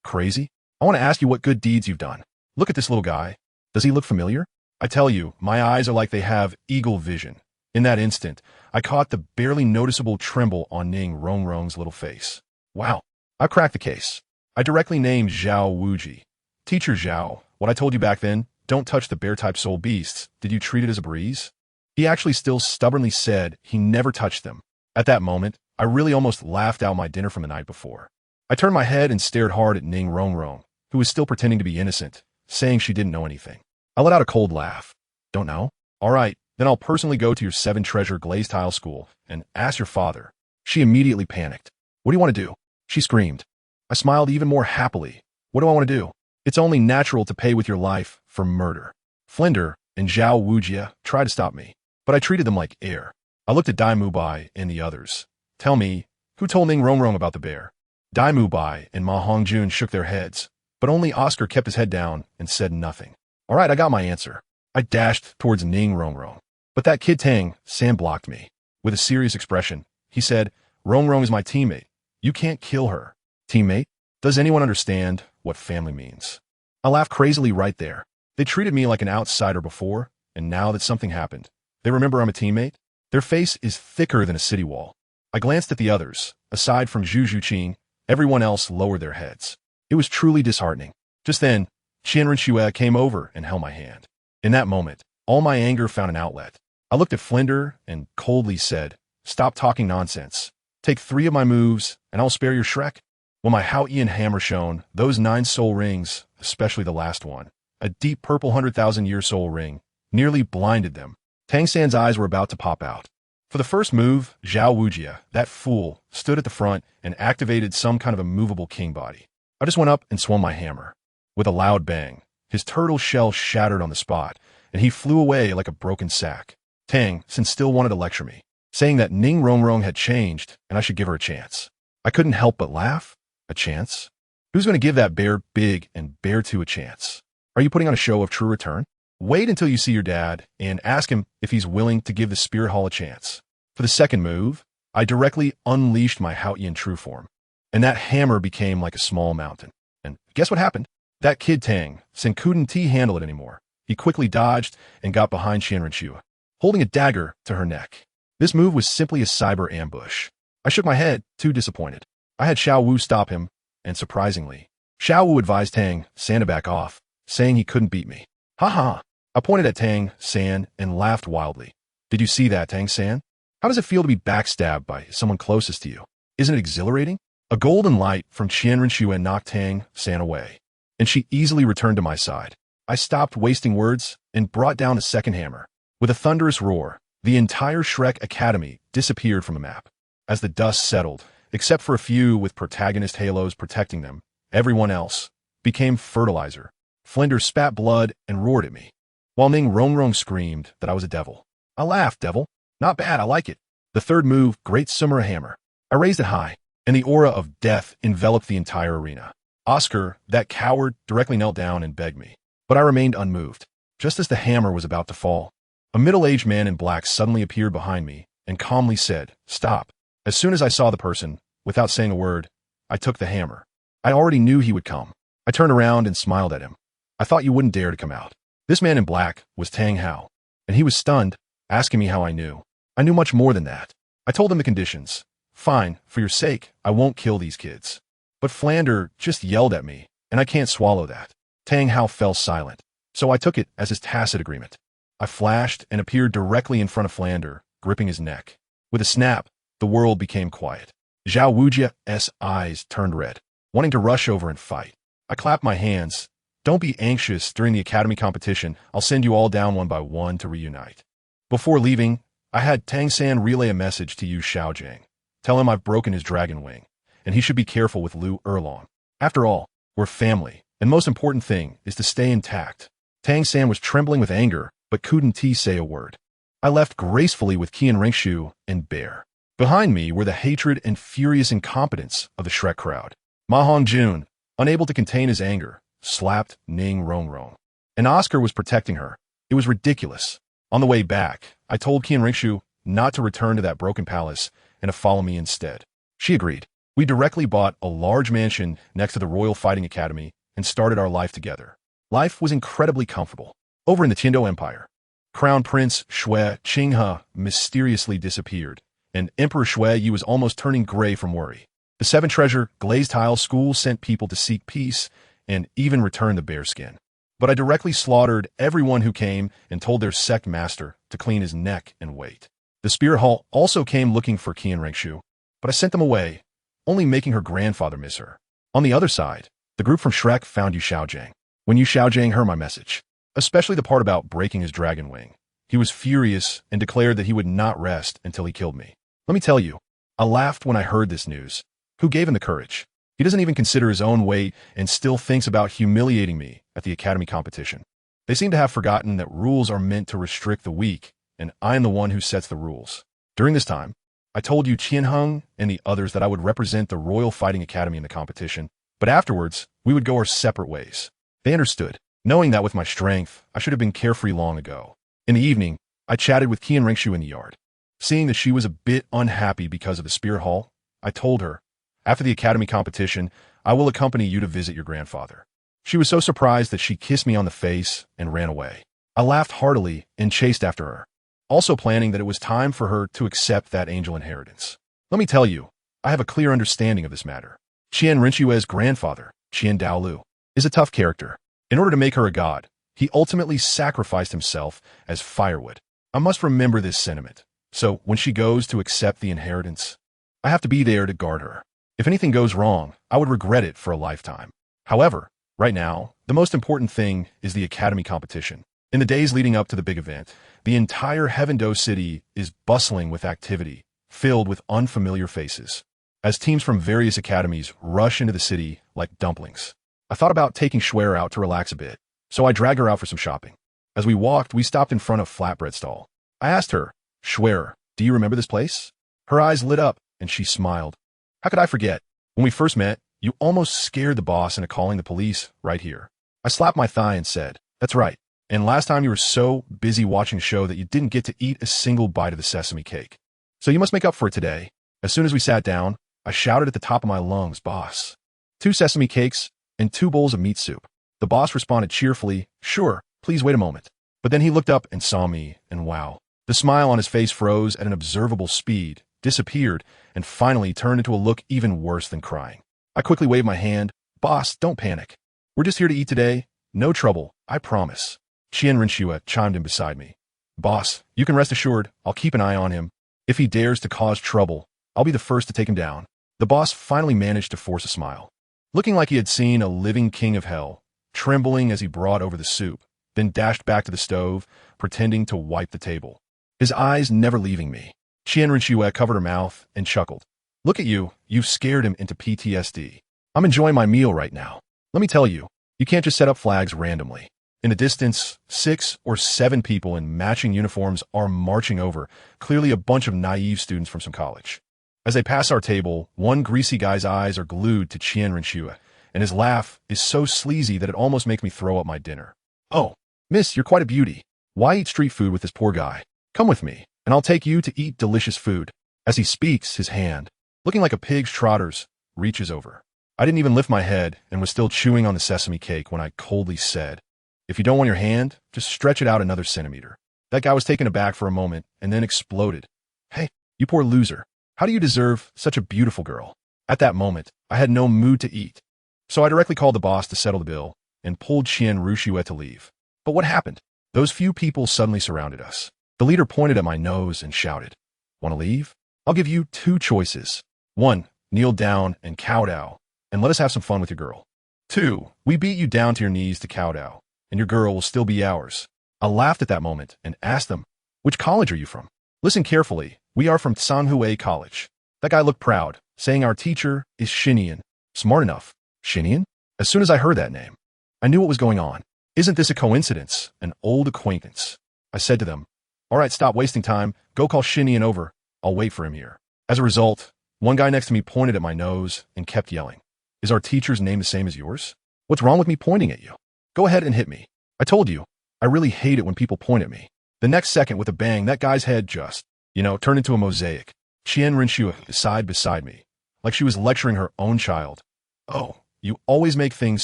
"Crazy? I want to ask you what good deeds you've done. Look at this little guy. Does he look familiar?" I tell you, my eyes are like they have eagle vision. In that instant, I caught the barely noticeable tremble on Ning Rongrong's little face. Wow, I cracked the case. I directly named Zhao Wuji. "Teacher Zhao, what I told you back then, don't touch the bear-type soul beasts, did you treat it as a breeze?" He actually still stubbornly said he never touched them. At that moment, I really almost laughed out my dinner from the night before. I turned my head and stared hard at Ning Rongrong, who was still pretending to be innocent, saying she didn't know anything. I let out a cold laugh. "Don't know? All right, then I'll personally go to your 7-treasure glazed tile school and ask your father." She immediately panicked. "What do you want to do?" she screamed. I smiled even more happily. "What do I want to do? It's only natural to pay with your life for murder." Flinder and Zhao Wujia tried to stop me, but I treated them like air. I looked at Dai Mubai and the others. "Tell me, who told Ning Rongrong about the bear?" Dai Mubai and Ma Hongjun shook their heads, but only Oscar kept his head down and said nothing. All right, I got my answer. I dashed towards Ning Rongrong, but that kid Tang sand-blocked me. With a serious expression, he said, "Rongrong is my teammate. You can't kill her." Teammate? Does anyone understand what family means? I laughed crazily right there. They treated me like an outsider before, and now that something happened, They remember I'm a teammate? Their face is thicker than a city wall. I glanced at the others. Aside from Zhu Zhuqing, everyone else lowered their heads. It was truly disheartening. Just then, Qianren came over and held my hand. In that moment, all my anger found an outlet. I looked at Flinder and coldly said, "Stop talking nonsense. Take 3 of my moves, and I'll spare your Shrek." When my Xingtian hammer shone, those 9 soul rings, especially the last one, a deep purple 100,000-year soul ring, nearly blinded them. Tang San's eyes were about to pop out. For the first move, Zhao Wujia, that fool, stood at the front and activated some kind of immovable king body. I just went up and swung my hammer. With a loud bang, his turtle shell shattered on the spot, and he flew away like a broken sack. Tang still wanted to lecture me, saying that Ning Rongrong had changed and I should give her a chance. I couldn't help but laugh. A chance? Who's going to give that bear big and bear 2 a chance? Are you putting on a show of true return? Wait until you see your dad and ask him if he's willing to give the Spirit Hall a chance. For the second move, I directly unleashed my Xingtian true form, and that hammer became like a small mountain. And guess what happened? That kid Tang couldn't handle it anymore. He quickly dodged and got behind Qianren, holding a dagger to her neck. This move was simply a cyber ambush. I shook my head, too disappointed. I had Xiao Wu stop him, and surprisingly, Xiao Wu advised Tang San to back off, saying he couldn't beat me. Ha ha! I pointed at Tang San and laughed wildly. Did you see that, Tang San? How does it feel to be backstabbed by someone closest to you? Isn't it exhilarating? A golden light from Qianren knocked Tang San away, and she easily returned to my side. I stopped wasting words and brought down the second hammer. With a thunderous roar, the entire Shrek Academy disappeared from the map. As the dust settled, except for a few with protagonist halos protecting them, everyone else became fertilizer. Flinder spat blood and roared at me, while Ning Rongrong screamed that I was a devil. I laughed, devil. Not bad, I like it. The third move, Great Sumera Hammer. I raised it high, and the aura of death enveloped the entire arena. Oscar, that coward, directly knelt down and begged me, but I remained unmoved. Just as the hammer was about to fall, a middle-aged man in black suddenly appeared behind me and calmly said, "Stop." As soon as I saw the person, without saying a word, I took the hammer. I already knew he would come. I turned around and smiled at him. I thought you wouldn't dare to come out. This man in black was Tang Hao, and he was stunned, asking me how I knew. I knew much more than that. I told him the conditions. Fine, for your sake, I won't kill these kids. But Flander just yelled at me, and I can't swallow that. Tang Hao fell silent, so I took it as his tacit agreement. I flashed and appeared directly in front of Flander, gripping his neck. With a snap, the world became quiet. Zhao Wujia's eyes turned red, wanting to rush over and fight. I clapped my hands. Don't be anxious. During the academy competition, I'll send you all down one by one to reunite. Before leaving, I had Tang San relay a message to Yu Xiaojiang. Tell him I've broken his dragon wing, and he should be careful with Lu Erlong. After all, we're family, and most important thing is to stay intact. Tang San was trembling with anger, but couldn't say a word. I left gracefully with Qianren and Bear. Behind me were the hatred and furious incompetence of the Shrek crowd. Ma Hongjun, unable to contain his anger, slapped Ning Rongrong. And Oscar was protecting her. It was ridiculous. On the way back, I told Qianren not to return to that broken palace and to follow me instead. She agreed. We directly bought a large mansion next to the Royal Fighting Academy and started our life together. Life was incredibly comfortable. Over in the Tiando Empire, Crown Prince Shui Qinghe mysteriously disappeared, and Emperor Shui Yi was almost turning gray from worry. The Seven Treasure Glazed Tile School sent people to seek peace and even return the bearskin. But I directly slaughtered everyone who came and told their sect master to clean his neck and wait. The Spirit Hall also came looking for Qianren, but I sent them away, only making her grandfather miss her. On the other side, the group from Shrek found Yu Xiaojiang. When Yu Xiaojiang heard my message, especially the part about breaking his dragon wing, he was furious and declared that he would not rest until he killed me. Let me tell you, I laughed when I heard this news. Who gave him the courage? He doesn't even consider his own weight and still thinks about humiliating me at the academy competition. They seem to have forgotten that rules are meant to restrict the weak, and I am the one who sets the rules. During this time, I told Yu Qianheng and the others that I would represent the Royal Fighting Academy in the competition, but afterwards, we would go our separate ways. They understood, knowing that with my strength, I should have been carefree long ago. In the evening, I chatted with Qianren in the yard. Seeing that she was a bit unhappy because of the Spirit Hall, I told her, after the academy competition, I will accompany you to visit your grandfather. She was so surprised that she kissed me on the face and ran away. I laughed heartily and chased after her. also planning that it was time for her to accept that angel inheritance. Let me tell you, I have a clear understanding of this matter. Qian Rinxue's grandfather, Qian Dalu, is a tough character. In order to make her a god, he ultimately sacrificed himself as firewood. I must remember this sentiment. So when she goes to accept the inheritance, I have to be there to guard her. If anything goes wrong, I would regret it for a lifetime. However, right now, the most important thing is the academy competition. In the days leading up to the big event, the entire Heaven-Do city is bustling with activity, filled with unfamiliar faces, as teams from various academies rush into the city like dumplings. I thought about taking Schwer out to relax a bit, so I dragged her out for some shopping. As we walked, we stopped in front of a flatbread stall. I asked her, "Schwer, do you remember this place?" Her eyes lit up, and she smiled. "How could I forget? When we first met, you almost scared the boss into calling the police right here." I slapped my thigh and said, "That's right. And last time you were so busy watching a show that you didn't get to eat a single bite of the sesame cake. So you must make up for it today." As soon as we sat down, I shouted at the top of my lungs, "Boss, 2 sesame cakes and 2 bowls of meat soup." The boss responded cheerfully, "Sure, please wait a moment." But then he looked up and saw me, and wow. The smile on his face froze at an observable speed, disappeared, and finally turned into a look even worse than crying. I quickly waved my hand. "Boss, don't panic. We're just here to eat today. No trouble, I promise." Qian Rinxue chimed in beside me. "Boss, you can rest assured, I'll keep an eye on him. If he dares to cause trouble, I'll be the first to take him down." The boss finally managed to force a smile. Looking like he had seen a living king of hell, trembling as he brought over the soup, then dashed back to the stove, pretending to wipe the table. His eyes never leaving me. Qian Rinxue covered her mouth and chuckled. "Look at you, you've scared him into PTSD. I'm enjoying my meal right now. Let me tell you, you can't just set up flags randomly." In the distance, 6 or 7 people in matching uniforms are marching over, clearly a bunch of naive students from some college. As they pass our table, one greasy guy's eyes are glued to Qian Rinxue, and his laugh is so sleazy that it almost makes me throw up my dinner. "Oh, miss, you're quite a beauty. Why eat street food with this poor guy? Come with me, and I'll take you to eat delicious food." As he speaks, his hand, looking like a pig's trotter's, reaches over. I didn't even lift my head and was still chewing on the sesame cake when I coldly said, "If you don't want your hand, just stretch it out another centimeter." That guy was taken aback for a moment and then exploded. "Hey, you poor loser. How do you deserve such a beautiful girl?" At that moment, I had no mood to eat. So I directly called the boss to settle the bill and pulled Qian Rinxue to leave. But what happened? Those few people suddenly surrounded us. The leader pointed at my nose and shouted, "Want to leave? I'll give you 2 choices. 1, kneel down and kowtow, and let us have some fun with your girl. 2, we beat you down to your knees to kowtow, and your girl will still be ours." I laughed at that moment and asked them, "Which college are you from?" "Listen carefully. We are from San'sDual College." That guy looked proud, saying our teacher is Xingtian. Smart enough. Xingtian? As soon as I heard that name, I knew what was going on. "Isn't this a coincidence? An old acquaintance?" I said to them, "All right, stop wasting time. Go call Xingtian over. I'll wait for him here." As a result, one guy next to me pointed at my nose and kept yelling, "Is our teacher's name the same as yours? What's wrong with me pointing at you? Go ahead and hit me. I told you, I really hate it when people point at me." The next second, with a bang, that guy's head just, turned into a mosaic. Qian Rinxue sighed beside me, like she was lecturing her own child. "Oh, you always make things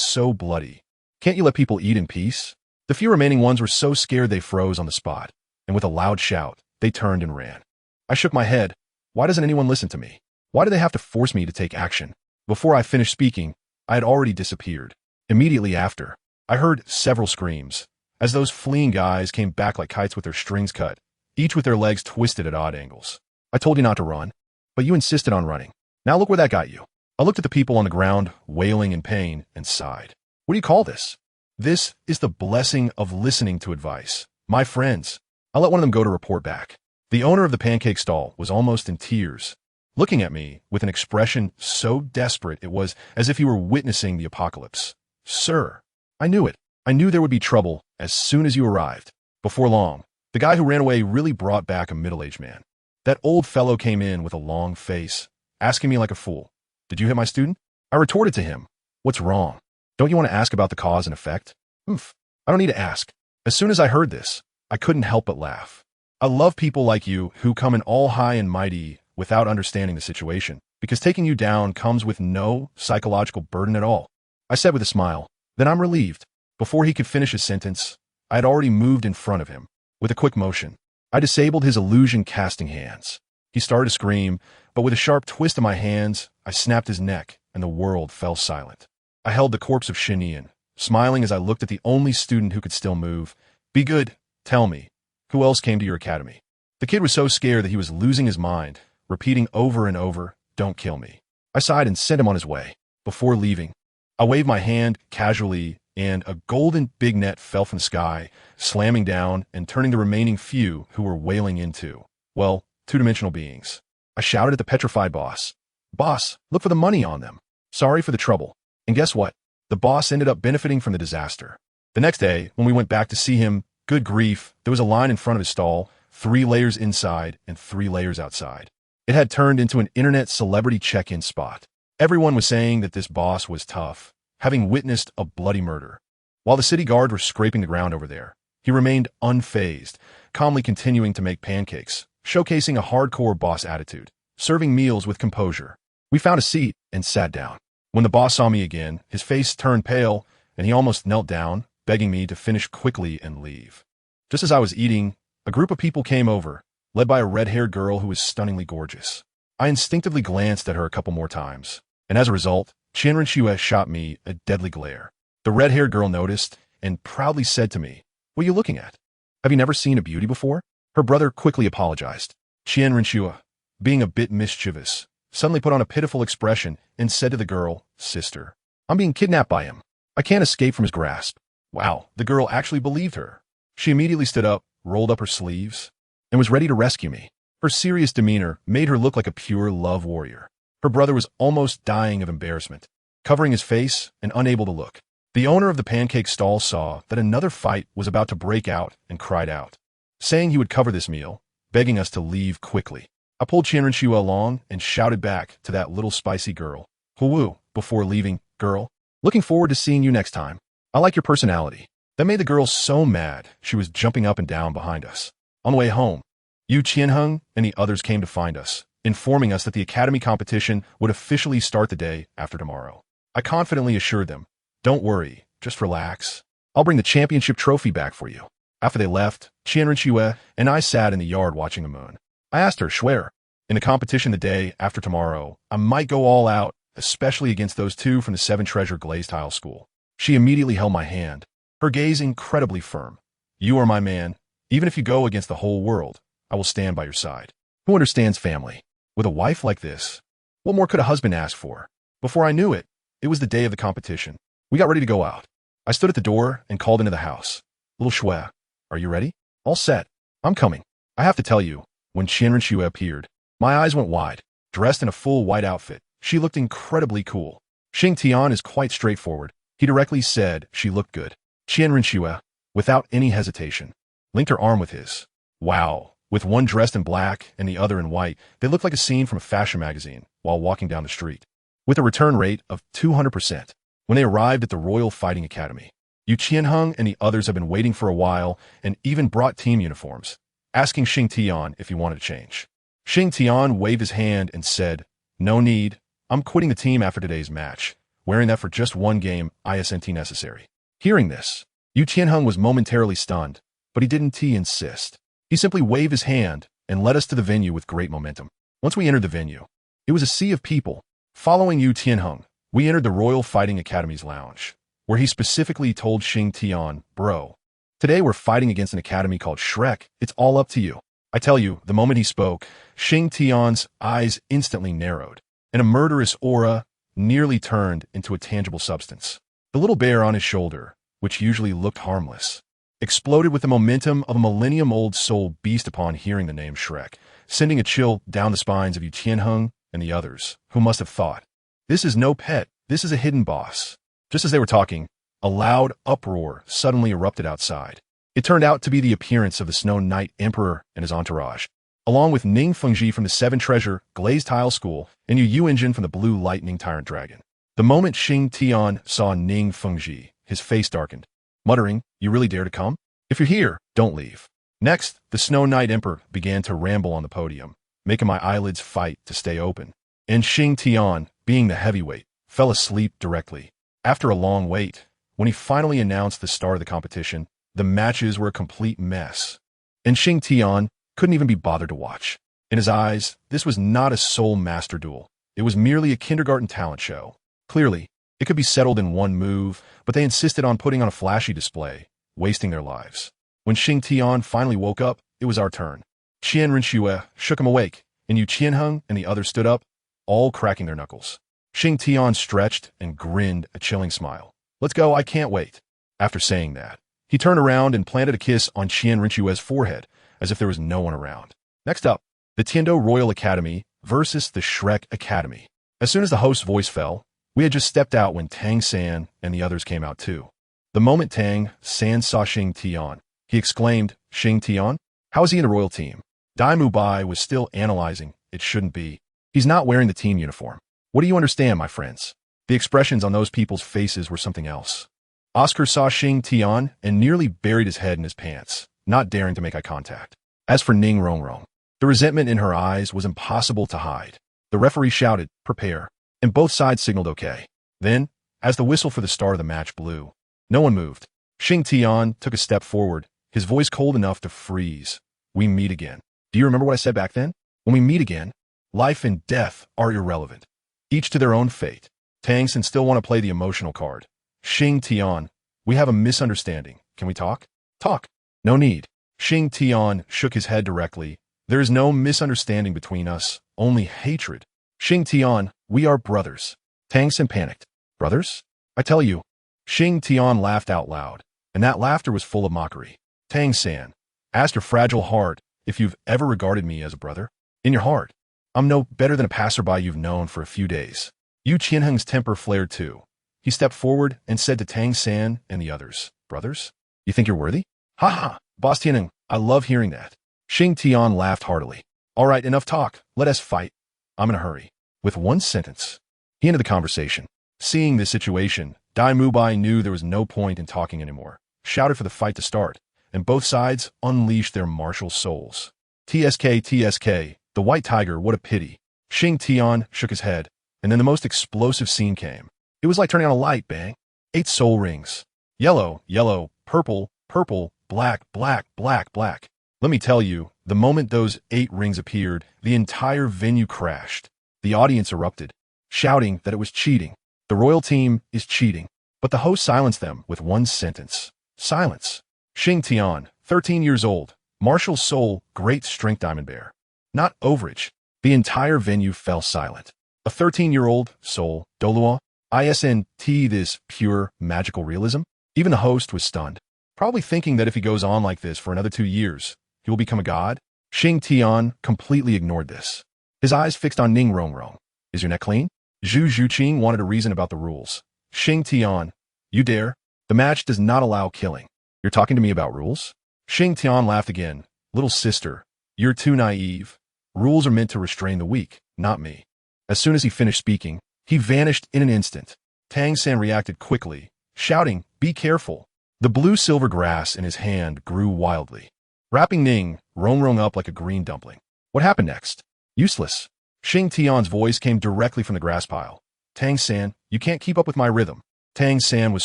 so bloody. Can't you let people eat in peace?" The few remaining ones were so scared they froze on the spot, and with a loud shout, they turned and ran. I shook my head. Why doesn't anyone listen to me? Why do they have to force me to take action? Before I finished speaking, I had already disappeared. Immediately after, I heard several screams, as those fleeing guys came back like kites with their strings cut, each with their legs twisted at odd angles. "I told you not to run, but you insisted on running. Now look where that got you." I looked at the people on the ground, wailing in pain, and sighed. What do you call this? This is the blessing of listening to advice. My friends, I let one of them go to report back. The owner of the pancake stall was almost in tears, looking at me with an expression so desperate it was as if he were witnessing the apocalypse. "Sir, I knew it. I knew there would be trouble as soon as you arrived." Before long, the guy who ran away really brought back a middle-aged man. That old fellow came in with a long face, asking me like a fool, "Did you hit my student?" I retorted to him, "What's wrong? Don't you want to ask about the cause and effect?" "Oof, I don't need to ask." As soon as I heard this, I couldn't help but laugh. I love people like you who come in all high and mighty without understanding the situation, because taking you down comes with no psychological burden at all. I said with a smile, "Then I'm relieved." Before he could finish his sentence, I had already moved in front of him. With a quick motion, I disabled his illusion casting hands. He started to scream, but with a sharp twist of my hands, I snapped his neck, and the world fell silent. I held the corpse of Xingtian, smiling as I looked at the only student who could still move. Be good, tell me. Who else came to your academy? The kid was so scared that he was losing his mind, repeating over and over, don't kill me. I sighed and sent him on his way. Before leaving, I waved my hand casually, and a golden big net fell from the sky, slamming down and turning the remaining few who were wailing into, well, two-dimensional beings. I shouted at the petrified boss. Boss, look for the money on them. Sorry for the trouble. And guess what? The boss ended up benefiting from the disaster. The next day, when we went back to see him, good grief, there was a line in front of his stall, 3 layers inside and 3 layers outside. It had turned into an internet celebrity check-in spot. Everyone was saying that this boss was tough, having witnessed a bloody murder. While the city guard were scraping the ground over there, he remained unfazed, calmly continuing to make pancakes, showcasing a hardcore boss attitude, serving meals with composure. We found a seat and sat down. When the boss saw me again, his face turned pale, and he almost knelt down, begging me to finish quickly and leave. Just as I was eating, a group of people came over, led by a red-haired girl who was stunningly gorgeous. I instinctively glanced at her a couple more times, and as a result, XingtianCopies shot me a deadly glare. The red-haired girl noticed and proudly said to me, "What are you looking at? Have you never seen a beauty before?" Her brother quickly apologized. XingtianCopies, being a bit mischievous, suddenly put on a pitiful expression and said to the girl, "Sister, I'm being kidnapped by him. I can't escape from his grasp." Wow, the girl actually believed her. She immediately stood up, rolled up her sleeves, and was ready to rescue me. Her serious demeanor made her look like a pure love warrior. Her brother was almost dying of embarrassment, covering his face and unable to look. The owner of the pancake stall saw that another fight was about to break out and cried out, saying he would cover this meal, begging us to leave quickly. I pulled XingtianCopies along and shouted back to that little spicy girl, "Huwu," before leaving, "Girl, looking forward to seeing you next time. I like your personality." That made the girl so mad she was jumping up and down behind us. On the way home, Yu Qianheng and the others came to find us, informing us that the academy competition would officially start the day after tomorrow. I confidently assured them, "Don't worry, just relax. I'll bring the championship trophy back for you." After they left, XingtianCopies and I sat in the yard watching the moon. I asked her, "Schwer, in the competition the day after tomorrow, I might go all out, especially against those 2 from the 7 Treasure Glazed Tile School." She immediately held my hand, her gaze incredibly firm. "You are my man. Even if you go against the whole world, I will stand by your side." Who understands family? With a wife like this, what more could a husband ask for? Before I knew it, it was the day of the competition. We got ready to go out. I stood at the door and called into the house. "Little Schwer, are you ready?" "All set. I'm coming." I have to tell you, when XingtianCopies appeared, my eyes went wide. Dressed in a full white outfit, she looked incredibly cool. Xingtian is quite straightforward. He directly said she looked good. XingtianCopies, without any hesitation, linked her arm with his. Wow, with one dressed in black and the other in white, they looked like a scene from a fashion magazine while walking down the street. With a return rate of 200%, when they arrived at the Royal Fighting Academy, Yu Qianheng and the others have been waiting for a while and even brought team uniforms, asking Xingtian if he wanted to change. Xingtian waved his hand and said, "No need. I'm quitting the team after today's match, wearing that for just one game isn't necessary." Hearing this, Yu Qianheng was momentarily stunned, but he didn't insist. He simply waved his hand and led us to the venue with great momentum. Once we entered the venue, it was a sea of people. Following Yu Qianheng, we entered the Royal Fighting Academy's lounge, where he specifically told Xingtian, "Bro, today we're fighting against an academy called Shrek. It's all up to you." I tell you, the moment he spoke, Xingtian's eyes instantly narrowed, and a murderous aura nearly turned into a tangible substance. The little bear on his shoulder, which usually looked harmless, exploded with the momentum of a millennium-old soul beast upon hearing the name Shrek, sending a chill down the spines of Yu Qianheng and the others, who must have thought, "This is no pet, this is a hidden boss." Just as they were talking, a loud uproar suddenly erupted outside. It turned out to be the appearance of the Snow Knight Emperor and his entourage, along with Ning Fengji from the 7 Treasure Glazed Tile School and Yu Yunjin from the Blue Lightning Tyrant Dragon. The moment Xingtian saw Ning Fengji, his face darkened, muttering, "You really dare to come? If you're here, don't leave." Next, the Snow Knight Emperor began to ramble on the podium, making my eyelids fight to stay open. And Xingtian, being the heavyweight, fell asleep directly. After a long wait, when he finally announced the start of the competition, the matches were a complete mess. And Xingtian, couldn't even be bothered to watch. In his eyes, this was not a soul master duel. It was merely a kindergarten talent show. Clearly, it could be settled in one move, but they insisted on putting on a flashy display, wasting their lives. When Xingtian finally woke up, it was our turn. Qian Rinxue shook him awake, and Yu Qianheng and the others stood up, all cracking their knuckles. Xingtian stretched and grinned a chilling smile. Let's go, I can't wait. After saying that, he turned around and planted a kiss on Qian Rinxue's forehead, as if there was no one around. Next up, the Tiando Royal Academy versus the Shrek Academy. As soon as the host's voice fell, we had just stepped out when Tang San and the others came out too. The moment Tang San saw Xingtian, he exclaimed, Xingtian? How is he in the royal team? Dai Mubai was still analyzing. It shouldn't be. He's not wearing the team uniform. What do you understand, my friends? The expressions on those people's faces were something else. Oscar saw Xingtian and nearly buried his head in his pants, not daring to make eye contact. As for Ning Rongrong, the resentment in her eyes was impossible to hide. The referee shouted, prepare, and both sides signaled okay. Then, as the whistle for the start of the match blew, no one moved. Xingtian took a step forward, his voice cold enough to freeze. We meet again. Do you remember what I said back then? When we meet again, life and death are irrelevant. Each to their own fate. Tang San still want to play the emotional card. Xingtian, we have a misunderstanding. Can we talk? Talk. No need. Xingtian shook his head directly. There is no misunderstanding between us, only hatred. Xingtian, we are brothers. Tang San panicked. Brothers? I tell you. Xingtian laughed out loud, and that laughter was full of mockery. Tang San, ask your fragile heart if you've ever regarded me as a brother. In your heart, I'm no better than a passerby you've known for a few days. Yu Qianheng's temper flared too. He stepped forward and said to Tang San and the others, brothers, you think you're worthy? Ha ha, Boss Tianheng, I love hearing that. Xingtian laughed heartily. All right, enough talk. Let us fight. I'm in a hurry. With one sentence, he ended the conversation. Seeing this situation, Dai Mubai knew there was no point in talking anymore, shouted for the fight to start, and both sides unleashed their martial souls. TSK, TSK, the white tiger, what a pity. Xingtian shook his head, and then the most explosive scene came. It was like turning on a light, bang. 8 soul rings. Yellow, yellow, purple, purple, black, black, black, black. Let me tell you, the moment those 8 rings appeared, the entire venue crashed. The audience erupted, shouting that it was cheating. The royal team is cheating. But the host silenced them with one sentence. Silence. Xingtian, 13 years old, martial soul, great strength diamond bear. Not overage. The entire venue fell silent. A 13-year-old soul, Douluo, ISNT, this pure magical realism? Even the host was stunned, probably thinking that if he goes on like this for another 2 years, he will become a god. Xingtian completely ignored this. His eyes fixed on Ning Rongrong. Is your neck clean? Zhu Zhuqing wanted a reason about the rules. Xingtian, you dare? The match does not allow killing. You're talking to me about rules? Xingtian laughed again. Little sister, you're too naive. Rules are meant to restrain the weak, not me. As soon as he finished speaking, he vanished in an instant. Tang San reacted quickly, shouting, be careful. The blue-silver grass in his hand grew wildly, wrapping Ning Rongrong up like a green dumpling. What happened next? Useless. Xingtian's voice came directly from the grass pile. Tang San, you can't keep up with my rhythm. Tang San was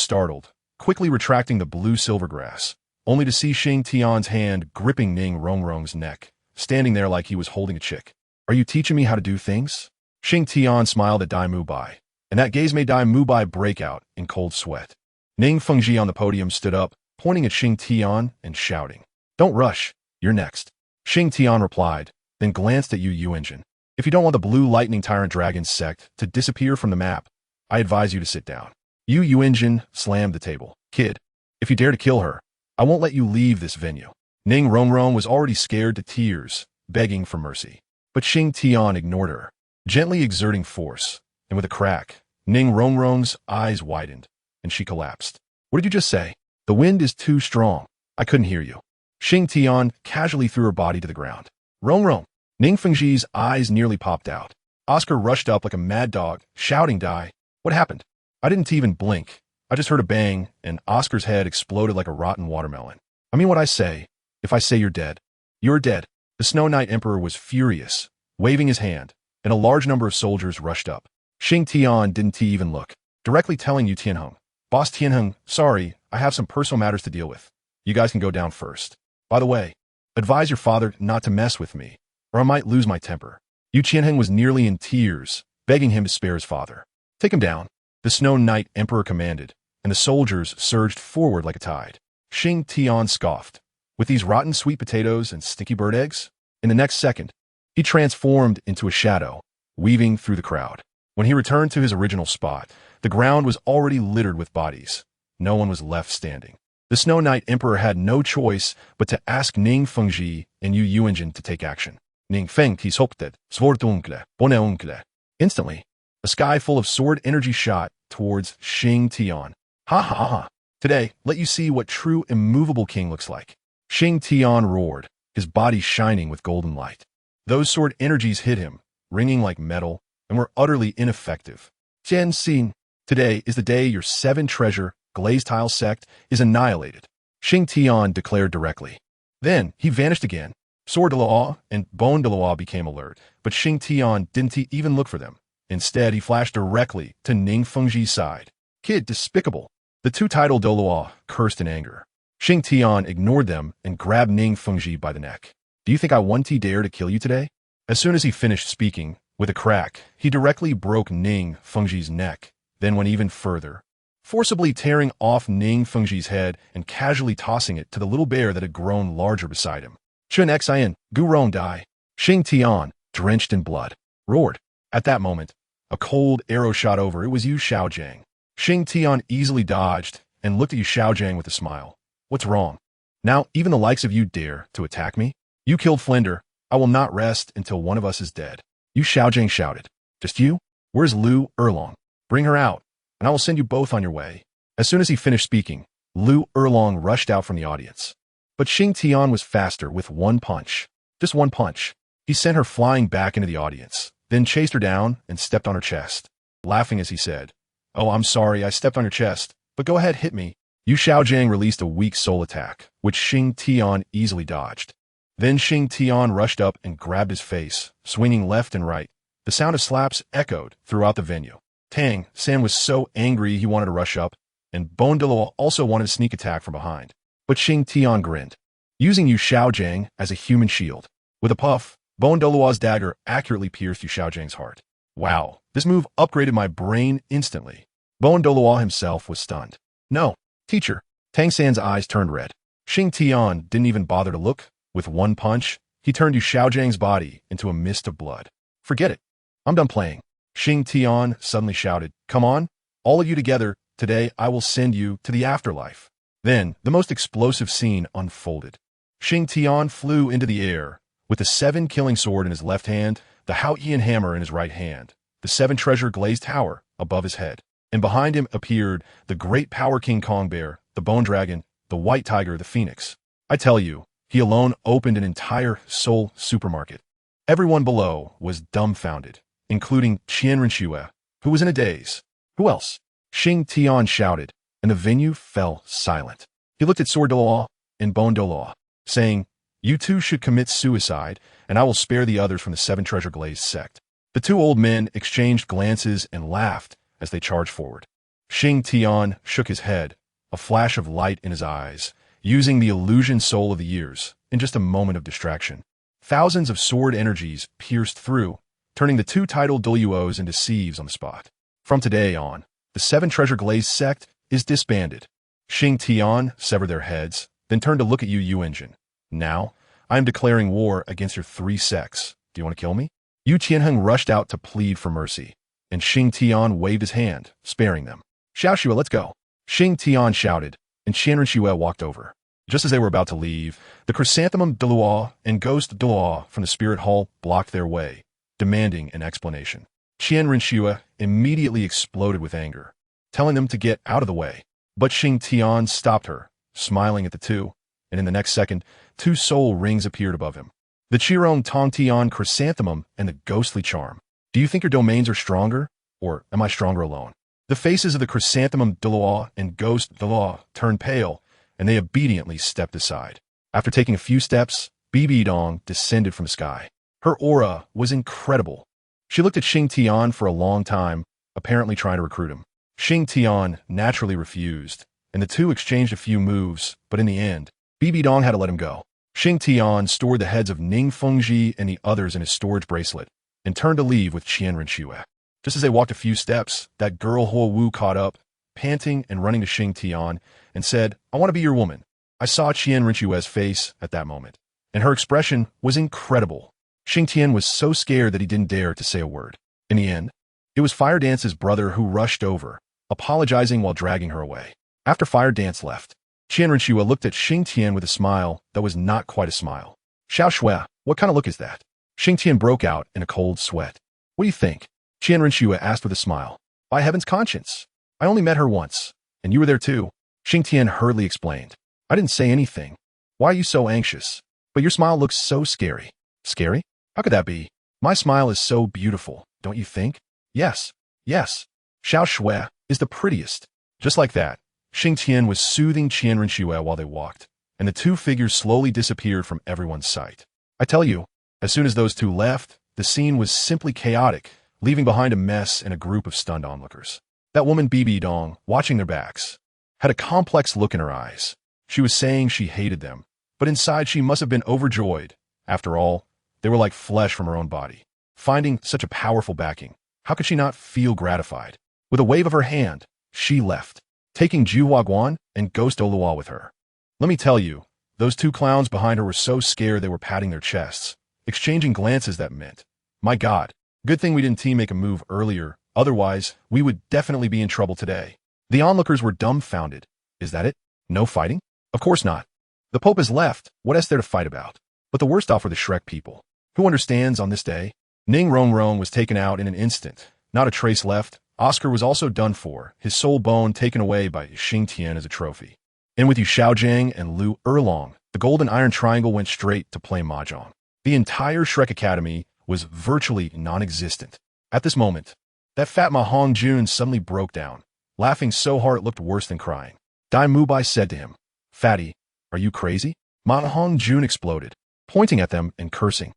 startled, quickly retracting the blue-silver grass, only to see Xingtian's hand gripping Ning Rongrong's neck, standing there like he was holding a chick. Are you teaching me how to do things? Xingtian smiled at Dai Mubai, and that gaze made Dai Mubai break out in cold sweat. Ning Fengji on the podium stood up, pointing at Xingtian and shouting, don't rush, you're next. Xingtian replied, then glanced at Yu Yuanjin. If you don't want the Blue Lightning Tyrant Dragon sect to disappear from the map, I advise you to sit down. Yu Yuanjin slammed the table. Kid, if you dare to kill her, I won't let you leave this venue. Ning Rongrong was already scared to tears, begging for mercy. But Xingtian ignored her, gently exerting force, and with a crack, Ning Rongrong's eyes widened, and she collapsed. What did you just say? The wind is too strong. I couldn't hear you. Xingtian casually threw her body to the ground. Rongrong. Ning Fengji's eyes nearly popped out. Oscar rushed up like a mad dog, shouting, Dai, what happened? I didn't even blink. I just heard a bang, and Oscar's head exploded like a rotten watermelon. I mean what I say. If I say you're dead, you're dead. The Snow Knight Emperor was furious, waving his hand, and a large number of soldiers rushed up. Xingtian didn't even look, directly telling Yu Tianheng, Boss Tianheng, sorry, I have some personal matters to deal with. You guys can go down first. By the way, Advise your father not to mess with me, or I might lose my temper. Yu Qianheng was nearly in tears, begging him to spare his father. Take him down, the Snow Knight Emperor commanded, and the soldiers surged forward like a tide. Xingtian scoffed. With these rotten sweet potatoes and sticky bird eggs? In the next second, he transformed into a shadow, weaving through the crowd. When he returned to his original spot, the ground was already littered with bodies. No one was left standing. The Snow Knight Emperor had no choice but to ask Ning Fengji and Yu Yuanjin to take action. Ning Feng tisoptet, svortunkle, boneunkle. Instantly, a sky full of sword energy shot towards Xingtian. Ha ha ha. Today, let you see what true immovable king looks like. Xingtian roared, his body shining with golden light. Those sword energies hit him, ringing like metal, and were utterly ineffective. Jian Xin, today is the day your 7-treasure glazed tile sect is annihilated, Xingtian declared directly. Then he vanished again. StunsTang and Douluo became alert, but Xingtian didn't even look for them. Instead, he flashed directly to Ning Fengji's side. Kid, despicable. The two-titled Douluo cursed in anger. Xingtian ignored them and grabbed Ning Fengji by the neck. Do you think I won't dare to kill you today? As soon as he finished speaking, with a crack, he directly broke Ning Fengji's neck, then went even further, forcibly tearing off Ning Fengji's head and casually tossing it to the little bear that had grown larger beside him. Chun Xian, Guron Dai. Xingtian, drenched in blood, roared. At that moment, a cold arrow shot over. It was Yu Xiaojiang. Xingtian easily dodged and looked at Yu Xiaojiang with a smile. What's wrong? Now even the likes of you dare to attack me? You killed Flender. I will not rest until one of us is dead. Yu Xiaojiang shouted. Just you? Where's Lu Erlong? Bring her out, and I will send you both on your way. As soon as he finished speaking, Lu Erlong rushed out from the audience. But Xingtian was faster with one punch. Just one punch. He sent her flying back into the audience, then chased her down and stepped on her chest, laughing as he said, Oh, I'm sorry, I stepped on your chest, but go ahead, hit me. Yu Xiaojiang released a weak soul attack, which Xingtian easily dodged. Then Xingtian rushed up and grabbed his face, swinging left and right. The sound of slaps echoed throughout the venue. Tang San was so angry he wanted to rush up, and Douluo also wanted a sneak attack from behind. But Xingtian grinned, using Yu Xiaojiang as a human shield. With a puff, Douluo's dagger accurately pierced Yu Xiaojiang's heart. Wow, this move upgraded my brain instantly. Douluo himself was stunned. No, teacher. Tang San's eyes turned red. Xingtian didn't even bother to look. With one punch, he turned Yu Xiaojiang's body into a mist of blood. Forget it. I'm done playing. Xingtian suddenly shouted, Come on, all of you together. Today I will send you to the afterlife. Then, the most explosive scene unfolded. Xingtian flew into the air, with the 7-killing sword in his left hand, the Haotian hammer in his right hand, the 7-treasure glazed tower above his head, and behind him appeared the great power King Kong bear, the bone dragon, the white tiger, the phoenix. I tell you, he alone opened an entire soul supermarket. Everyone below was dumbfounded, including Qian Renxue, who was in a daze. Who else? Xingtian shouted, and the venue fell silent. He looked at StunsTang and Douluo, saying, You two should commit suicide, and I will spare the others from the 7-treasure glazed sect. The two old men exchanged glances and laughed as they charged forward. Xingtian shook his head, a flash of light in his eyes, using the illusion soul of the years in just a moment of distraction. Thousands of sword energies pierced through, turning the two-titled Douluos into sieves on the spot. From today on, the 7-treasure glazed sect is disbanded. Xingtian severed their heads, then turned to look at Yu Yuanjin. Now, I am declaring war against your 3 sects. Do you want to kill me? Yu Qianheng rushed out to plead for mercy, and Xingtian waved his hand, sparing them. Xiaoxue, let's go. Xingtian shouted, and Qian Renxue walked over. Just as they were about to leave, the chrysanthemum Douluo and ghost Douluo from the spirit hall blocked their way, demanding an explanation. Qian Renxue immediately exploded with anger, telling them to get out of the way. But Xingtian stopped her, smiling at the two, and in the next second, 2 soul rings appeared above him. The Qirong Tongtian chrysanthemum and the ghostly charm. Do you think your domains are stronger, or am I stronger alone? The faces of the chrysanthemum Douluo and ghost Douluo turned pale, and they obediently stepped aside. After taking a few steps, Bibi Dong descended from the sky. Her aura was incredible. She looked at Xingtian for a long time, apparently trying to recruit him. Xingtian naturally refused, and the two exchanged a few moves, but in the end, Bibi Dong had to let him go. Xingtian stored the heads of Ning Fengji and the others in his storage bracelet and turned to leave with Qian Renxue. Just as they walked a few steps, that girl Huo Wu caught up, panting and running to Xingtian, and said, "I want to be your woman." I saw Qian Renxue's face at that moment, and her expression was incredible. Xingtian was so scared that he didn't dare to say a word. In the end, it was Fire Dance's brother who rushed over, apologizing while dragging her away. After Fire Dance left, Qian Renxue looked at Xingtian with a smile that was not quite a smile. "Xiao Shui, what kind of look is that?" Xingtian broke out in a cold sweat. "What do you think?" Qian Renxue asked with a smile. "By heaven's conscience, I only met her once, and you were there too." Xingtian hurriedly explained. "I didn't say anything. Why are you so anxious? But your smile looks so scary." "Scary? How could that be? My smile is so beautiful, don't you think?" Yes. Xiao Shui is the prettiest." Just like that, Xingtian was soothing Qian Renxue while they walked, and the two figures slowly disappeared from everyone's sight. I tell you, as soon as those two left, the scene was simply chaotic, leaving behind a mess and a group of stunned onlookers. That woman Bibi Dong, watching their backs, had a complex look in her eyes. She was saying she hated them, but inside she must have been overjoyed. After all, they were like flesh from her own body. Finding such a powerful backing, how could she not feel gratified? With a wave of her hand, she left, taking Ju Huaguan and Ghost Douluo with her. Let me tell you, those two clowns behind her were so scared they were patting their chests, exchanging glances that meant, "My God, good thing we didn't make a move earlier, otherwise we would definitely be in trouble today." The onlookers were dumbfounded. Is that it? No fighting? Of course not. The Pope has left, what is there to fight about? But the worst off were the Shrek people. Who understands on this day? Ning Rongrong was taken out in an instant, not a trace left. Oscar was also done for, his soul bone taken away by Xingtian as a trophy. And with Yu Xiaojiang and Lu Erlong, the Golden Iron Triangle went straight to play mahjong. The entire Shrek Academy was virtually non-existent. At this moment, that fat Ma Hongjun suddenly broke down, laughing so hard it looked worse than crying. Dai Mubai said to him, "Fatty, are you crazy?" Ma Hongjun exploded, pointing at them and cursing.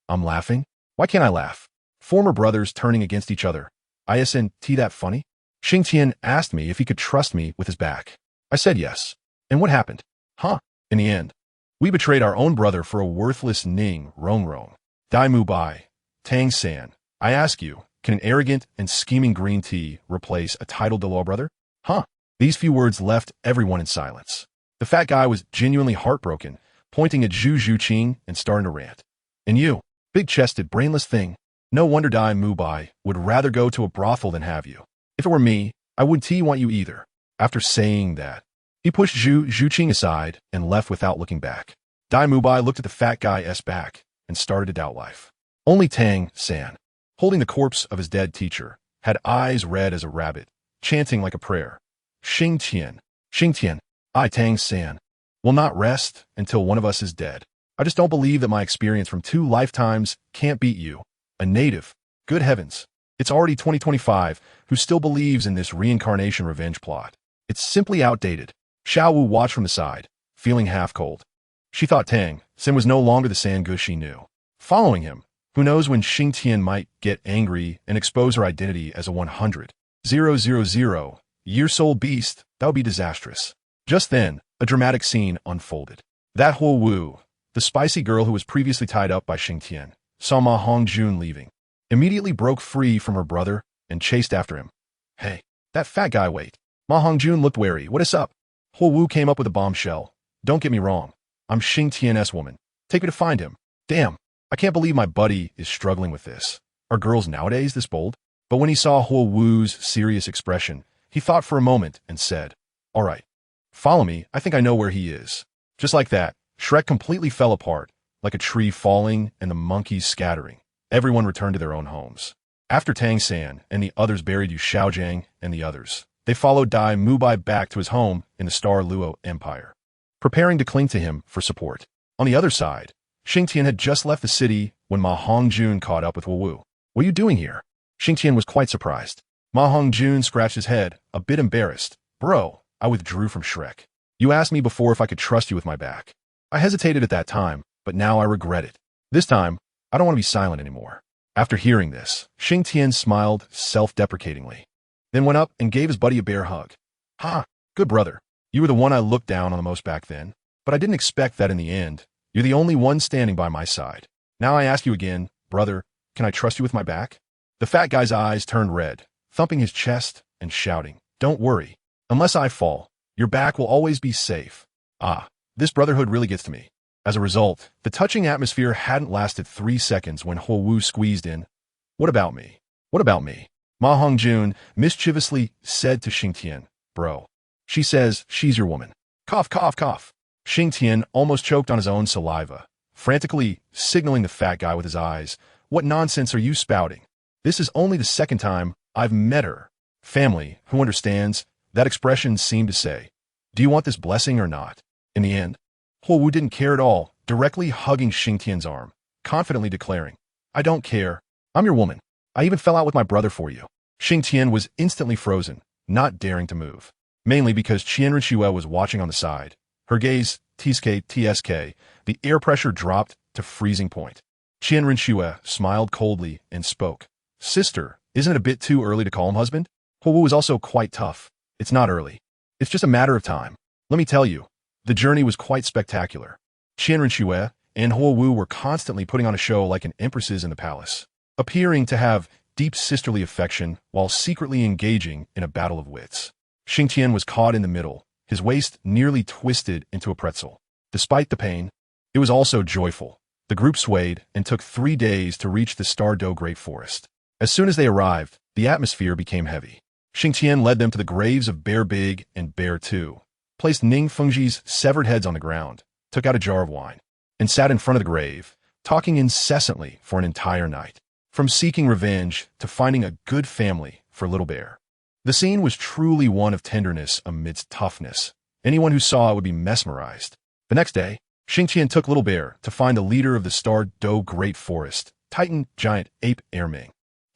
"I'm laughing? Why can't I laugh? Former brothers turning against each other. Isn't that funny?" Xingtian asked me if he could trust me with his back. I said yes. And what happened? In the end, we betrayed our own brother for a worthless Ning Rongrong. Dai Mubai, Tang San, I ask you, can an arrogant and scheming green tea replace a titled Dalu brother? These few words left everyone in silence. The fat guy was genuinely heartbroken, pointing at Zhu Zhuqing and starting to rant. "And you, big-chested, brainless thing, no wonder Dai Mubai would rather go to a brothel than have you. If it were me, I wouldn't want you either." After saying that, he pushed Zhu Zhuqing aside and left without looking back. Dai Mubai looked at the fat guy's back and started to doubt life. Only Tang San, holding the corpse of his dead teacher, had eyes red as a rabbit, chanting like a prayer. Xingtian, I, Tang San, will not rest until one of us is dead. I just don't believe that my experience from 2 lifetimes can't beat you. A native. Good heavens. It's already 2025. Who still believes in this reincarnation revenge plot? It's simply outdated. Xiao Wu watched from the side, feeling half cold. She thought Tang San was no longer the Sangu she knew. Following him, who knows when Xingtian might get angry and expose her identity as a 100,000-year-soul beast. That would be disastrous. Just then, a dramatic scene unfolded. That Huo Wu, the spicy girl who was previously tied up by Xingtian, saw Ma Hongjun leaving, immediately broke free from her brother and chased after him. "Hey, that fat guy, wait." Ma Hongjun looked wary. "What is up?" Huo Wu came up with a bombshell. "Don't get me wrong. I'm Xingtian's woman. Take me to find him." Damn, I can't believe my buddy is struggling with this. Are girls nowadays this bold? But when he saw Huo Wu's serious expression, he thought for a moment and said, "All right, follow me. I think I know where he is." Just like that, Shrek completely fell apart, like a tree falling and the monkeys scattering. Everyone returned to their own homes. After Tang San and the others buried Yu Xiaojiang and the others, they followed Dai Mubai back to his home in the Star Luo Empire, preparing to cling to him for support. On the other side, Xingtian had just left the city when Ma Hongjun caught up with Huo Wu. "What are you doing here?" Xingtian was quite surprised. Ma Hongjun scratched his head, a bit embarrassed. "Bro, I withdrew from Shrek. You asked me before if I could trust you with my back. I hesitated at that time, but now I regret it. This time, I don't want to be silent anymore." After hearing this, Xingtian smiled self-deprecatingly, then went up and gave his buddy a bear hug. "Good brother. You were the one I looked down on the most back then, but I didn't expect that in the end, You're the only one standing by my side. Now I ask you again, brother, can I trust you with my back? The fat guy's eyes turned red, thumping his chest and shouting, don't worry. Unless I fall, your back will always be safe. Ah, this brotherhood really gets to me. As a result, the touching atmosphere hadn't lasted 3 seconds when Huowu squeezed in. What about me? What about me? Ma Hongjun mischievously said to Xingtian, bro. She says she's your woman. Cough, cough, cough. Xingtian almost choked on his own saliva, frantically signaling the fat guy with his eyes. What nonsense are you spouting? This is only the second time I've met her. Family, who understands? That expression seemed to say, do you want this blessing or not? In the end, Huowu didn't care at all, directly hugging Xingtian's arm, confidently declaring, I don't care. I'm your woman. I even fell out with my brother for you. Xingtian was instantly frozen, not daring to move, mainly because Qianrenxue was watching on the side. Her gaze, TSK, the air pressure dropped to freezing point. Qianrenxue smiled coldly and spoke. Sister, isn't it a bit too early to call him husband? Huowu is also quite tough. It's not early. It's just a matter of time. Let me tell you, the journey was quite spectacular. Qianrenxue and Huowu were constantly putting on a show like an empresses in the palace, appearing to have deep sisterly affection while secretly engaging in a battle of wits. Xingtian was caught in the middle, his waist nearly twisted into a pretzel. Despite the pain, it was also joyful. The group swayed and took 3 days to reach the StunsTang Great Forest. As soon as they arrived, the atmosphere became heavy. Xingtian led them to the graves of Bear Big and Bear 2, placed Ning Fengji's severed heads on the ground, took out a jar of wine, and sat in front of the grave, talking incessantly for an entire night, from seeking revenge to finding a good family for Little Bear. The scene was truly one of tenderness amidst toughness. Anyone who saw it would be mesmerized. The next day, Xingtian took Little Bear to find the leader of the StunsTang Great Forest, Titan Giant Ape Erming.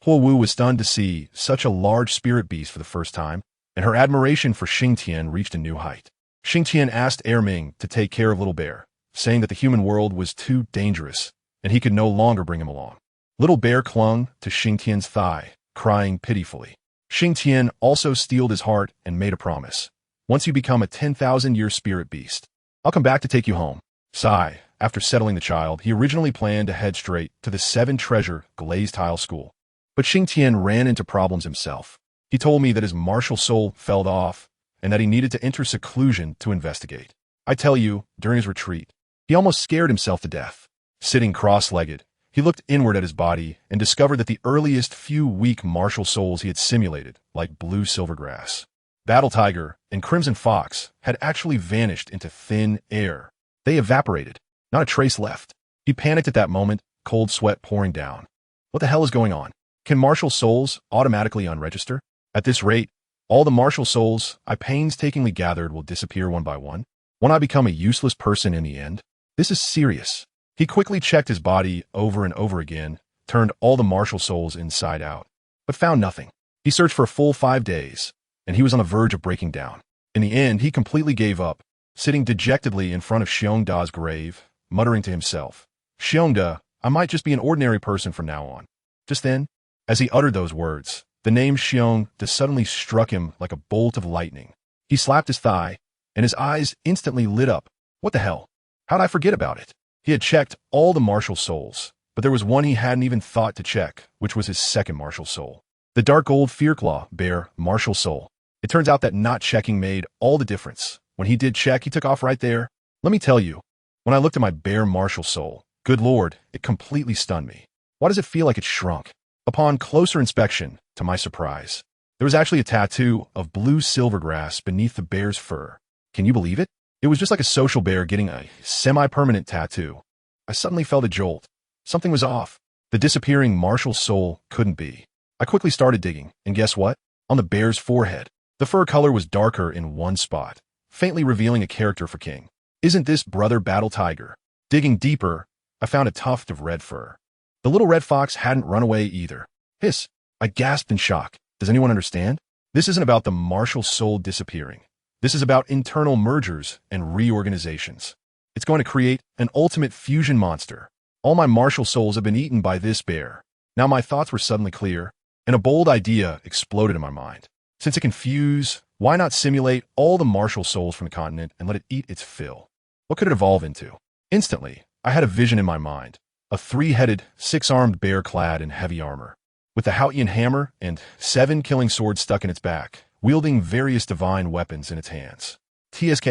Huowu was stunned to see such a large spirit beast for the first time, and her admiration for Xingtian reached a new height. Xingtian asked Erming to take care of Little Bear, saying that the human world was too dangerous, and he could no longer bring him along. Little Bear clung to Xingtian's thigh, crying pitifully. Xingtian also steeled his heart and made a promise. Once you become a 10,000-year spirit beast, I'll come back to take you home. Sigh. After settling the child, he originally planned to head straight to the 7-treasure glazed tile school. But Xingtian ran into problems himself. He told me that his martial soul fell off and that he needed to enter seclusion to investigate. I tell you, during his retreat, he almost scared himself to death. Sitting cross-legged, he looked inward at his body and discovered that the earliest few weak martial souls he had simulated, like Blue Silvergrass, Battle Tiger, and Crimson Fox, had actually vanished into thin air. They evaporated, not a trace left. He panicked at that moment, cold sweat pouring down. What the hell is going on? Can martial souls automatically unregister? At this rate, all the martial souls I painstakingly gathered will disappear one by one. Won't I become a useless person in the end? This is serious. He quickly checked his body over and over again, turned all the martial souls inside out, but found nothing. He searched for a full 5 days, and he was on the verge of breaking down. In the end, he completely gave up, sitting dejectedly in front of Xiongda's grave, muttering to himself, Xiongda, I might just be an ordinary person from now on. Just then, as he uttered those words, the name Xiongda suddenly struck him like a bolt of lightning. He slapped his thigh, and his eyes instantly lit up. What the hell? How'd I forget about it? He had checked all the martial souls, but there was one he hadn't even thought to check, which was his second martial soul. The dark gold Fearclaw Bear martial soul. It turns out that not checking made all the difference. When he did check, he took off right there. Let me tell you, when I looked at my bear martial soul, good lord, it completely stunned me. Why does it feel like it shrunk? Upon closer inspection, to my surprise, there was actually a tattoo of blue silvergrass beneath the bear's fur. Can you believe it? It was just like a social bear getting a semi-permanent tattoo. I suddenly felt a jolt. Something was off. The disappearing martial soul couldn't be. I quickly started digging, and guess what? On the bear's forehead, the fur color was darker in one spot, faintly revealing a character for King. Isn't this brother Battle Tiger? Digging deeper, I found a tuft of red fur. The little red fox hadn't run away either. Hiss! I gasped in shock. Does anyone understand? This isn't about the martial soul disappearing. This is about internal mergers and reorganizations. It's going to create an ultimate fusion monster. All my martial souls have been eaten by this bear. Now my thoughts were suddenly clear, and a bold idea exploded in my mind. Since it can fuse, why not simulate all the martial souls from the continent and let it eat its fill? What could it evolve into? Instantly, I had a vision in my mind. A three-headed, six-armed bear clad in heavy armor, with the Xingtian hammer and 7 killing swords stuck in its back, wielding various divine weapons in its hands. TSK,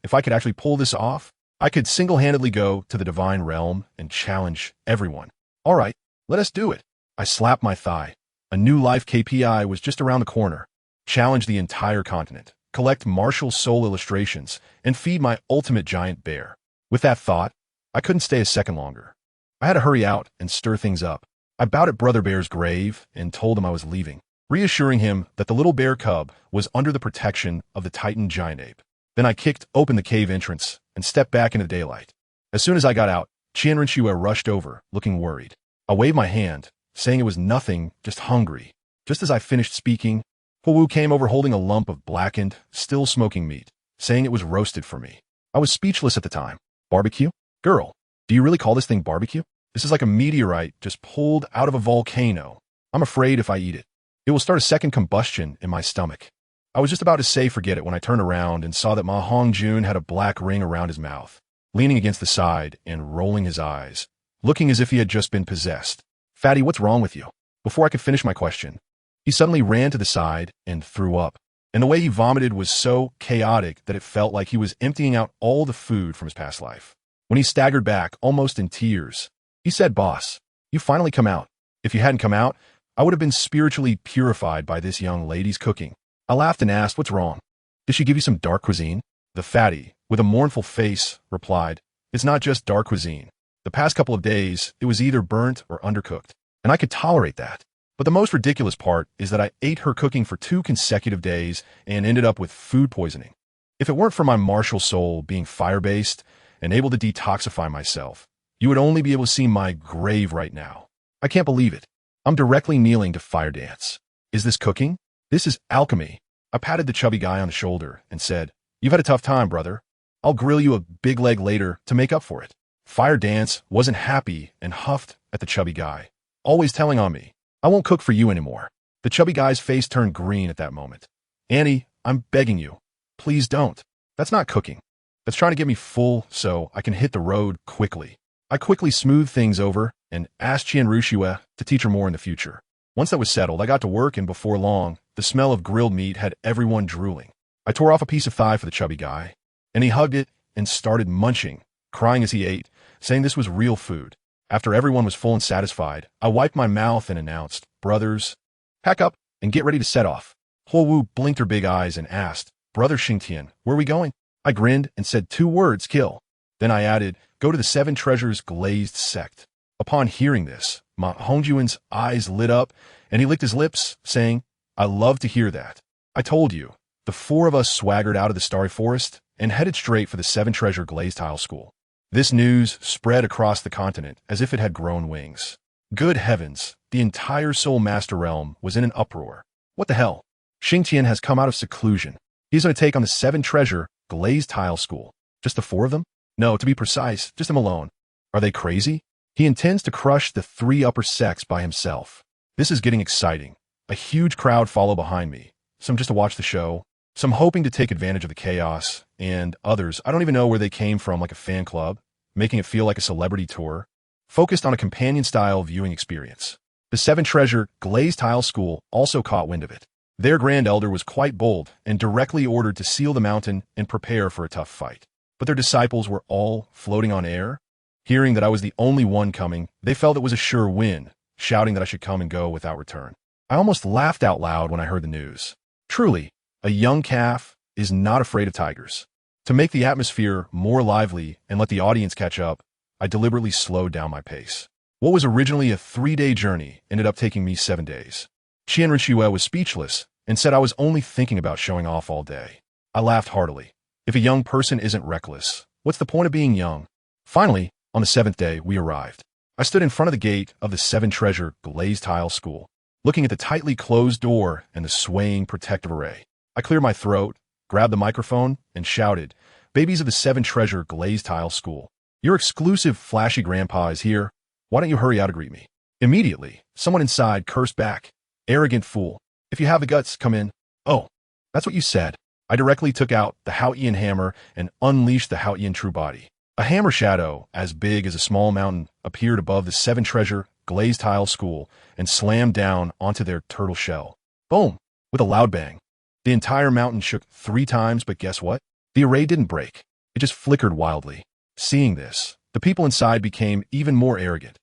if I could actually pull this off, I could single-handedly go to the divine realm and challenge everyone. All right, let us do it. I slapped my thigh. A new life KPI was just around the corner. Challenge the entire continent, collect martial soul illustrations, and feed my ultimate giant bear. With that thought, I couldn't stay a second longer. I had to hurry out and stir things up. I bowed at Brother Bear's grave and told him I was leaving, reassuring him that the little bear cub was under the protection of the Titan giant ape. Then I kicked open the cave entrance and stepped back into the daylight. As soon as I got out, Qianren rushed over, looking worried. I waved my hand, saying it was nothing, just hungry. Just as I finished speaking, Wu came over holding a lump of blackened, still smoking meat, saying it was roasted for me. I was speechless at the time. Barbecue? Girl, do you really call this thing barbecue? This is like a meteorite just pulled out of a volcano. I'm afraid if I eat it, it will start a second combustion in my stomach. I was just about to say forget it when I turned around and saw that Ma Hongjun had a black ring around his mouth, leaning against the side and rolling his eyes, looking as if he had just been possessed. Fatty, what's wrong with you? Before I could finish my question, he suddenly ran to the side and threw up. And the way he vomited was so chaotic that it felt like he was emptying out all the food from his past life. When he staggered back, almost in tears, he said, "Boss, you finally come out. If you hadn't come out, I would have been spiritually purified by this young lady's cooking." I laughed and asked, "What's wrong? Did she give you some dark cuisine?" The fatty, with a mournful face, replied, "It's not just dark cuisine. The past couple of days, it was either burnt or undercooked, and I could tolerate that. But the most ridiculous part is that I ate her cooking for 2 consecutive days and ended up with food poisoning. If it weren't for my martial soul being fire-based and able to detoxify myself, you would only be able to see my grave right now. I can't believe it. I'm directly kneeling to fire dance. Is this cooking? This is alchemy." I patted the chubby guy on the shoulder and said, "You've had a tough time, brother. I'll grill you a big leg later to make up for it." Fire Dance wasn't happy and huffed at the chubby guy, always telling on me, "I won't cook for you anymore." The chubby guy's face turned green at that moment. "Annie, I'm begging you. Please don't. That's not cooking. That's trying to get me full so I can hit the road quickly." I quickly smoothed things over and asked Qianren to teach her more in the future. Once that was settled, I got to work, and before long, the smell of grilled meat had everyone drooling. I tore off a piece of thigh for the chubby guy, and he hugged it and started munching, crying as he ate, saying this was real food. After everyone was full and satisfied, I wiped my mouth and announced, "Brothers, pack up and get ready to set off." Wu blinked her big eyes and asked, "Brother Xingtian, where are we going?" I grinned and said 2 words, "Kill." Then I added, "Go to the 7 Treasures Glazed Sect." Upon hearing this, Ma Hongjun's eyes lit up, and he licked his lips, saying, "I love to hear that. I told you." The 4 of us swaggered out of the Starry Forest and headed straight for the 7 Treasure Glazed Tile School. This news spread across the continent as if it had grown wings. Good heavens, the entire Soul Master Realm was in an uproar. What the hell? Xingtian has come out of seclusion. He's going to take on the 7 Treasure Glazed Tile School. Just the 4 of them? No, to be precise, just him alone. Are they crazy? He intends to crush the 3 upper sects by himself. This is getting exciting. A huge crowd follow behind me, some just to watch the show, some hoping to take advantage of the chaos, and others, I don't even know where they came from, like a fan club, making it feel like a celebrity tour, focused on a companion-style viewing experience. The 7 Treasure Glazed Tile School also caught wind of it. Their Grand Elder was quite bold and directly ordered to seal the mountain and prepare for a tough fight. But their disciples were all floating on air. Hearing that I was the only one coming, they felt it was a sure win, shouting that I should come and go without return. I almost laughed out loud when I heard the news. Truly, a young calf is not afraid of tigers. To make the atmosphere more lively and let the audience catch up, I deliberately slowed down my pace. What was originally a 3-day journey ended up taking me 7 days. Qianren was speechless and said I was only thinking about showing off all day. I laughed heartily. If a young person isn't reckless, what's the point of being young? Finally, on the 7th day, we arrived. I stood in front of the gate of the 7 Treasure Glazed Tile School, looking at the tightly closed door and the swaying protective array. I cleared my throat, grabbed the microphone, and shouted, "Babies of the 7 Treasure Glazed Tile School, your exclusive flashy grandpa is here. Why don't you hurry out and greet me?" Immediately, someone inside cursed back, "Arrogant fool. If you have the guts, come in." "Oh, that's what you said." I directly took out the Xingtian hammer and unleashed the Xingtian true body. A hammer shadow, as big as a small mountain, appeared above the seven-treasure glazed tile school and slammed down onto their turtle shell. Boom! With a loud bang. The entire mountain shook 3 times, but guess what? The array didn't break. It just flickered wildly. Seeing this, the people inside became even more arrogant.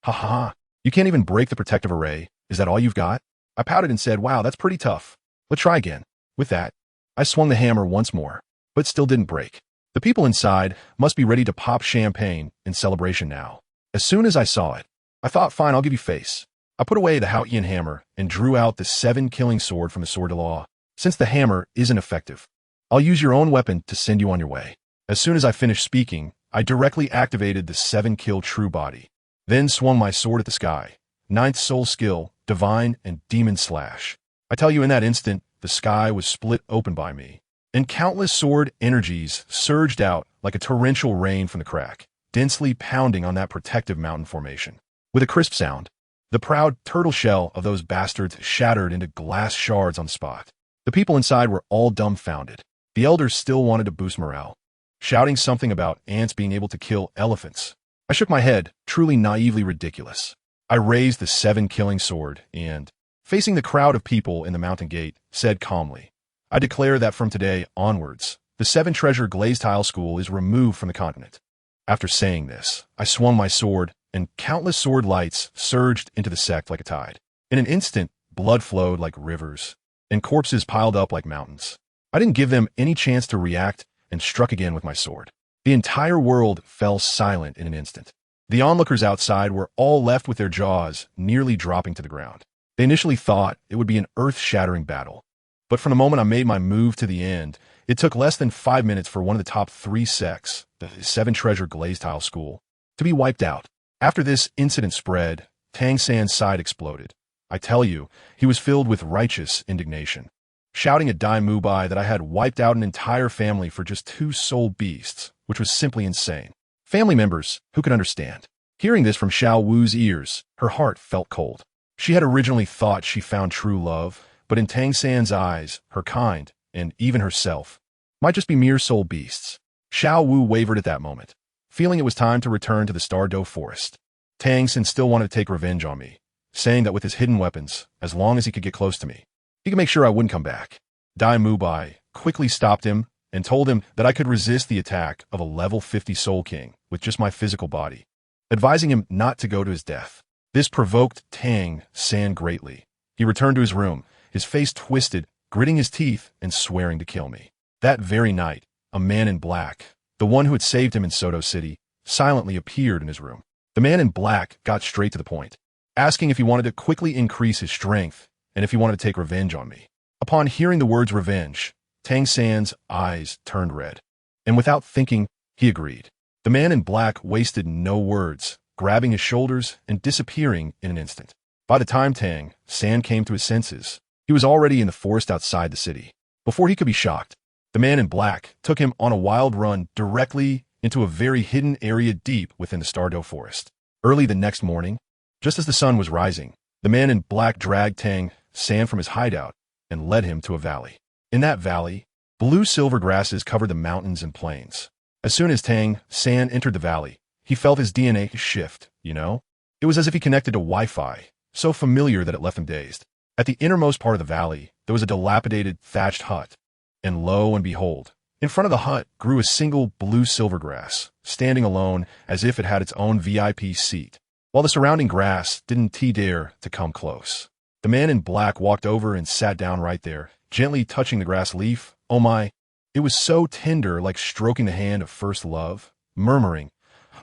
Ha ha ha, you can't even break the protective array. Is that all you've got? I pouted and said, wow, that's pretty tough. Let's try again. With that, I swung the hammer once more, but still didn't break. The people inside must be ready to pop champagne in celebration now. As soon as I saw it, I thought, fine, I'll give you face. I put away the Xingtian hammer and drew out the 7-killing sword from the San'sDual. Since the hammer isn't effective, I'll use your own weapon to send you on your way. As soon as I finished speaking, I directly activated the 7-kill true body, then swung my sword at the sky. 9th soul skill, divine and demon slash. I tell you, in that instant, the sky was split open by me, and countless sword energies surged out like a torrential rain from the crack, densely pounding on that protective mountain formation. With a crisp sound, the proud turtle shell of those bastards shattered into glass shards on the spot. The people inside were all dumbfounded. The elders still wanted to boost morale, shouting something about ants being able to kill elephants. I shook my head, truly naively ridiculous. I raised the 7-killing sword and, facing the crowd of people in the mountain gate, said calmly, I declare that from today onwards, the 7-treasure glazed tile school is removed from the continent. After saying this, I swung my sword, and countless sword lights surged into the sect like a tide. In an instant, blood flowed like rivers, and corpses piled up like mountains. I didn't give them any chance to react and struck again with my sword. The entire world fell silent in an instant. The onlookers outside were all left with their jaws nearly dropping to the ground. They initially thought it would be an earth-shattering battle, but from the moment I made my move to the end, it took less than 5 minutes for one of the top 3 sects, the 7-treasure glazed tile school, to be wiped out. After this incident spread, Tang San's side exploded. I tell you, he was filled with righteous indignation, shouting at Dai Mubai that I had wiped out an entire family for just 2 soul beasts, which was simply insane. Family members, who could understand? Hearing this from Xiao Wu's ears, her heart felt cold. She had originally thought she found true love, but in Tang San's eyes, her kind, and even herself, might just be mere soul beasts. Xiao Wu wavered at that moment, feeling it was time to return to the Douluo forest. Tang San still wanted to take revenge on me, saying that with his hidden weapons, as long as he could get close to me, he could make sure I wouldn't come back. Dai Mubai quickly stopped him and told him that I could resist the attack of a level 50 Soul King with just my physical body, advising him not to go to his death. This provoked Tang San greatly. He returned to his room, his face twisted, gritting his teeth and swearing to kill me. That very night, a man in black, the one who had saved him in Soto City, silently appeared in his room. The man in black got straight to the point, asking if he wanted to quickly increase his strength and if he wanted to take revenge on me. Upon hearing the words revenge, Tang San's eyes turned red, and without thinking, he agreed. The man in black wasted no words, grabbing his shoulders and disappearing in an instant. By the time Tang San came to his senses, he was already in the forest outside the city. Before he could be shocked, the man in black took him on a wild run directly into a very hidden area deep within the Douluo forest. Early the next morning, just as the sun was rising, the man in black dragged Tang San from his hideout and led him to a valley. In that valley, blue silver grasses covered the mountains and plains. As soon as Tang San entered the valley, he felt his DNA shift, you know? It was as if he connected to Wi-Fi, so familiar that it left him dazed. At the innermost part of the valley, there was a dilapidated, thatched hut. And lo and behold, in front of the hut grew a single blue silver grass, standing alone as if it had its own VIP seat, while the surrounding grass didn't dare to come close. The man in black walked over and sat down right there, gently touching the grass leaf. Oh my, it was so tender, like stroking the hand of first love, murmuring,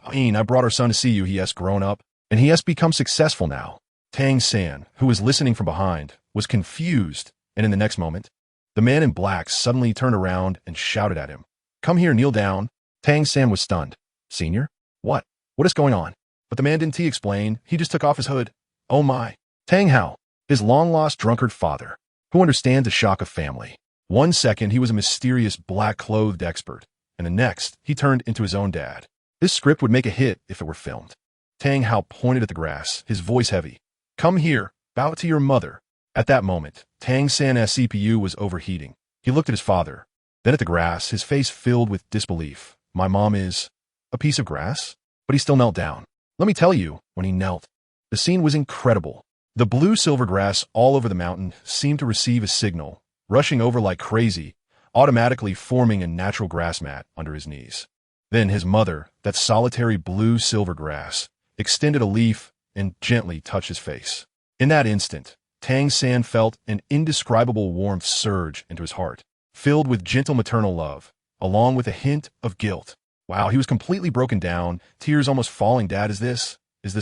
I brought our son to see you. He has grown up, and he has become successful now. Tang San, who was listening from behind, was confused, and in the next moment, the man in black suddenly turned around and shouted at him, Come here, kneel down. Tang San was stunned. Senior? What? What is going on? But the man didn't explain. He just took off his hood. Oh my. Tang Hao, his long-lost drunkard father, who understands the shock of family. 1 second, he was a mysterious black-clothed expert, and the next, he turned into his own dad. This script would make a hit if it were filmed. Tang Hao pointed at the grass, his voice heavy. Come here, bow to your mother. At that moment, Tang San's CPU was overheating. He looked at his father, then at the grass, his face filled with disbelief. My mom is... A piece of grass? But he still knelt down. Let me tell you, when he knelt, the scene was incredible. The blue silver grass all over the mountain seemed to receive a signal, rushing over like crazy, automatically forming a natural grass mat under his knees. Then his mother, that solitary blue silver grass, extended a leaf and gently touched his face. In that instant, Tang San felt an indescribable warmth surge into his heart, filled with gentle maternal love, along with a hint of guilt. Wow, he was completely broken down, tears almost falling. Dad, is this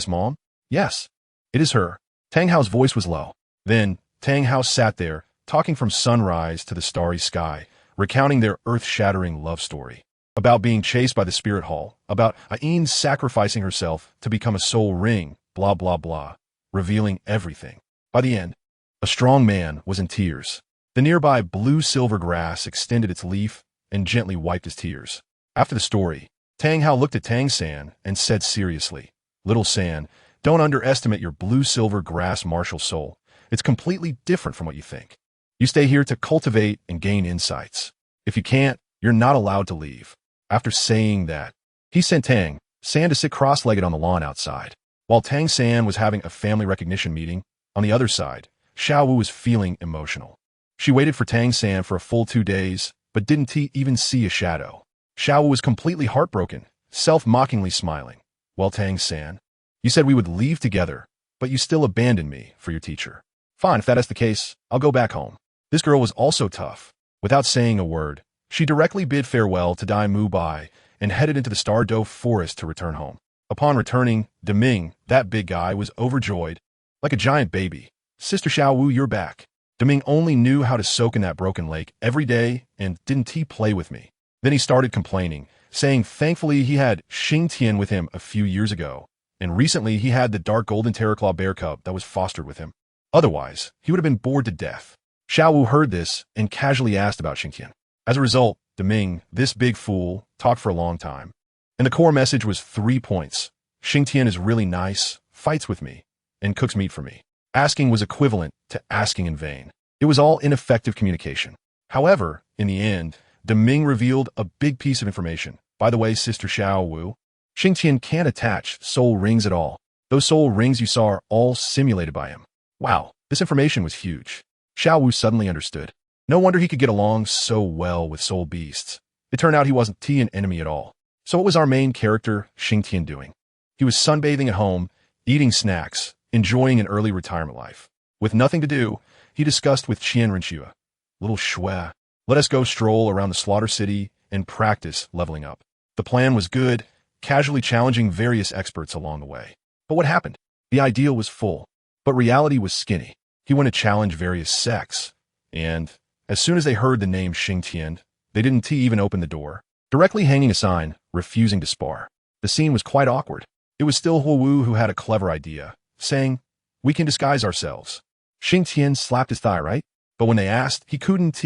Mom? Yes, it is her. Tang Hao's voice was low. Then, Tang Hao sat there, talking from sunrise to the starry sky, recounting their earth-shattering love story. About being chased by the spirit hall, about Ain sacrificing herself to become a soul ring, blah blah blah, revealing everything. By the end, a strong man was in tears. The nearby blue-silver grass extended its leaf and gently wiped his tears. After the story, Tang Hao looked at Tang San and said seriously, "Little San, don't underestimate your blue-silver grass martial soul. It's completely different from what you think. You stay here to cultivate and gain insights. If you can't, you're not allowed to leave." After saying that, he sent Tang San to sit cross-legged on the lawn outside. While Tang San was having a family recognition meeting, on the other side, Xiao Wu was feeling emotional. She waited for Tang San for a full 2 days, but didn't even see a shadow. Xiao Wu was completely heartbroken, self-mockingly smiling. "Well, Tang San, you said we would leave together, but you still abandoned me for your teacher. Fine, if that is the case, I'll go back home." This girl was also tough. Without saying a word, she directly bid farewell to Dai Mu Bai and headed into the StunsTang forest to return home. Upon returning, Deming, that big guy, was overjoyed, like a giant baby. "Sister Xiao Wu, you're back." Deming only knew how to soak in that broken lake every day and didn't he play with me. Then he started complaining, saying thankfully he had Xingtian with him a few years ago, and recently he had the dark golden terraclaw bear cub that was fostered with him. Otherwise, he would have been bored to death. Xiao Wu heard this and casually asked about Xingtian. As a result, Deming, this big fool, talked for a long time. And the core message was 3 points. Xingtian is really nice, fights with me, and cooks meat for me. Asking was equivalent to asking in vain. It was all ineffective communication. However, in the end, Deming revealed a big piece of information. "By the way, Sister Xiao Wu, Xingtian can't attach soul rings at all. Those soul rings you saw are all simulated by him." Wow, this information was huge. Xiao Wu suddenly understood. No wonder he could get along so well with soul beasts. It turned out he wasn't an enemy at all. So what was our main character, Xingtian, doing? He was sunbathing at home, eating snacks, enjoying an early retirement life. With nothing to do, he discussed with Qian Renxue, "Little Shui, let us go stroll around the slaughter city and practice leveling up." The plan was good, casually challenging various experts along the way. But what happened? The ideal was full, but reality was skinny. He went to challenge various sects, and as soon as they heard the name Xingtian, they didn't even open the door, directly hanging a sign, refusing to spar. The scene was quite awkward. It was still Huo Wu who had a clever idea, saying, "We can disguise ourselves." Xingtian slapped his thigh, right? But when they asked, he couldn't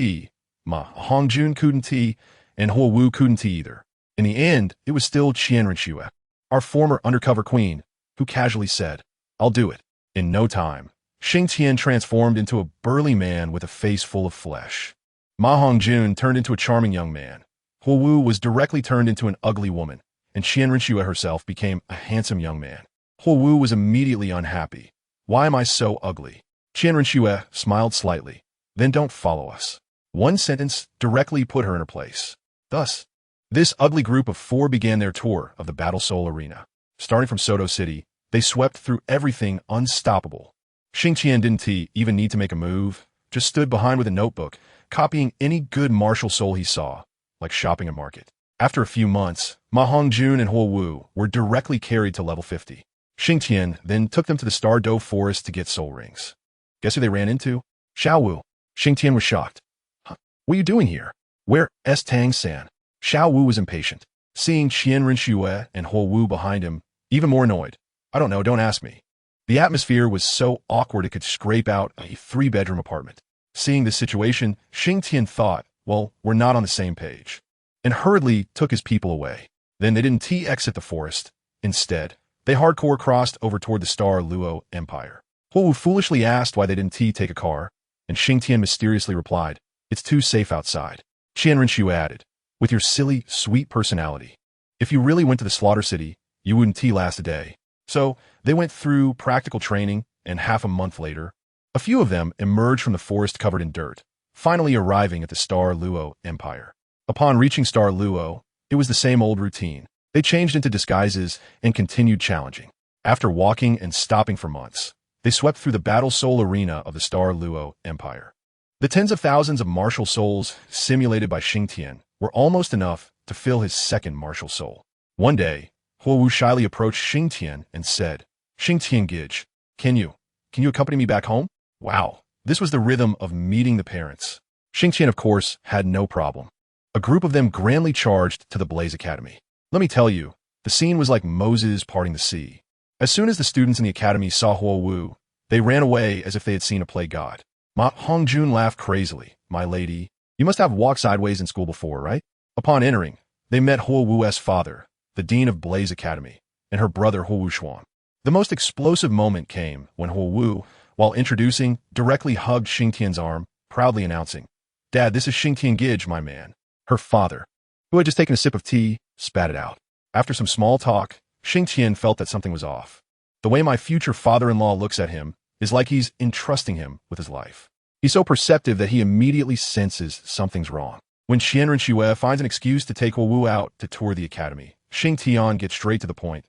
Ma Hongjun couldn't and Huo Wu couldn't either. In the end, it was still Qian Renxue, our former undercover queen, who casually said, "I'll do it." In no time, Xingtian transformed into a burly man with a face full of flesh. Ma Hongjun turned into a charming young man. Huo Wu was directly turned into an ugly woman, and Qian Renxue herself became a handsome young man. Huo Wu was immediately unhappy. "Why am I so ugly?" Qian Renxue smiled slightly. "Then don't follow us." One sentence directly put her in her place. Thus, this ugly group of 4 began their tour of the Battle Soul Arena. Starting from Soto City, they swept through everything unstoppable. Xingtian didn't even need to make a move, just stood behind with a notebook, copying any good martial soul he saw, like shopping a market. After a few months, Ma Hongjun and Huo Wu were directly carried to level 50. Xingtian then took them to the StunsTang forest to get soul rings. Guess who they ran into? Xiao Wu. Xingtian was shocked. "Huh, what are you doing here?" "Where's Tang San?" Xiao Wu was impatient. Seeing Qian Renxue and Huo Wu behind him, even more annoyed. "I don't know, don't ask me." The atmosphere was so awkward it could scrape out a 3-bedroom apartment. Seeing this situation, Xingtian thought, well, we're not on the same page, and hurriedly took his people away. Then they didn't exit the forest. Instead, they hardcore crossed over toward the Douluo Empire. Huo Wu foolishly asked why they didn't take a car, and Xingtian mysteriously replied, "It's too safe outside." Qian Renxue added, "With your silly, sweet personality, If you really went to the slaughter city, you wouldn't last a day. So they went through practical training, and half a month later, a few of them emerged from the forest covered in dirt, finally arriving at the StunsTang Empire. Upon reaching StunsTang, it was the same old routine. They changed into disguises and continued challenging. After walking and stopping for months, they swept through the battle soul arena of the StunsTang Empire. The tens of thousands of martial souls simulated by Xingtian were almost enough to fill his second martial soul. One day, Huowu shyly approached Xingtian and said, "XingtianCopies, can you accompany me back home?" Wow, this was the rhythm of meeting the parents. Xingtian, of course, had no problem. A group of them grandly charged to the Blaze Academy. Let me tell you, the scene was like Moses parting the sea. As soon as the students in the academy saw Huowu, they ran away as if they had seen a play god. Ma Hongjun laughed crazily. "My lady, you must have walked sideways in school before, right?" Upon entering, they met Huowu's father, the dean of Blaze Academy, and her brother Huowushuang. The most explosive moment came when Huowu, while introducing, directly hugged Xingtian's arm, proudly announcing, "Dad, this is XingtianCopies, my man." Her father, who had just taken a sip of tea, spat it out. After some small talk, Xingtian felt that something was off. The way my future father-in-law looks at him is like he's entrusting him with his life. He's so perceptive that he immediately senses something's wrong. When Qianren finds an excuse to take Huowu out to tour the academy, Xingtian gets straight to the point.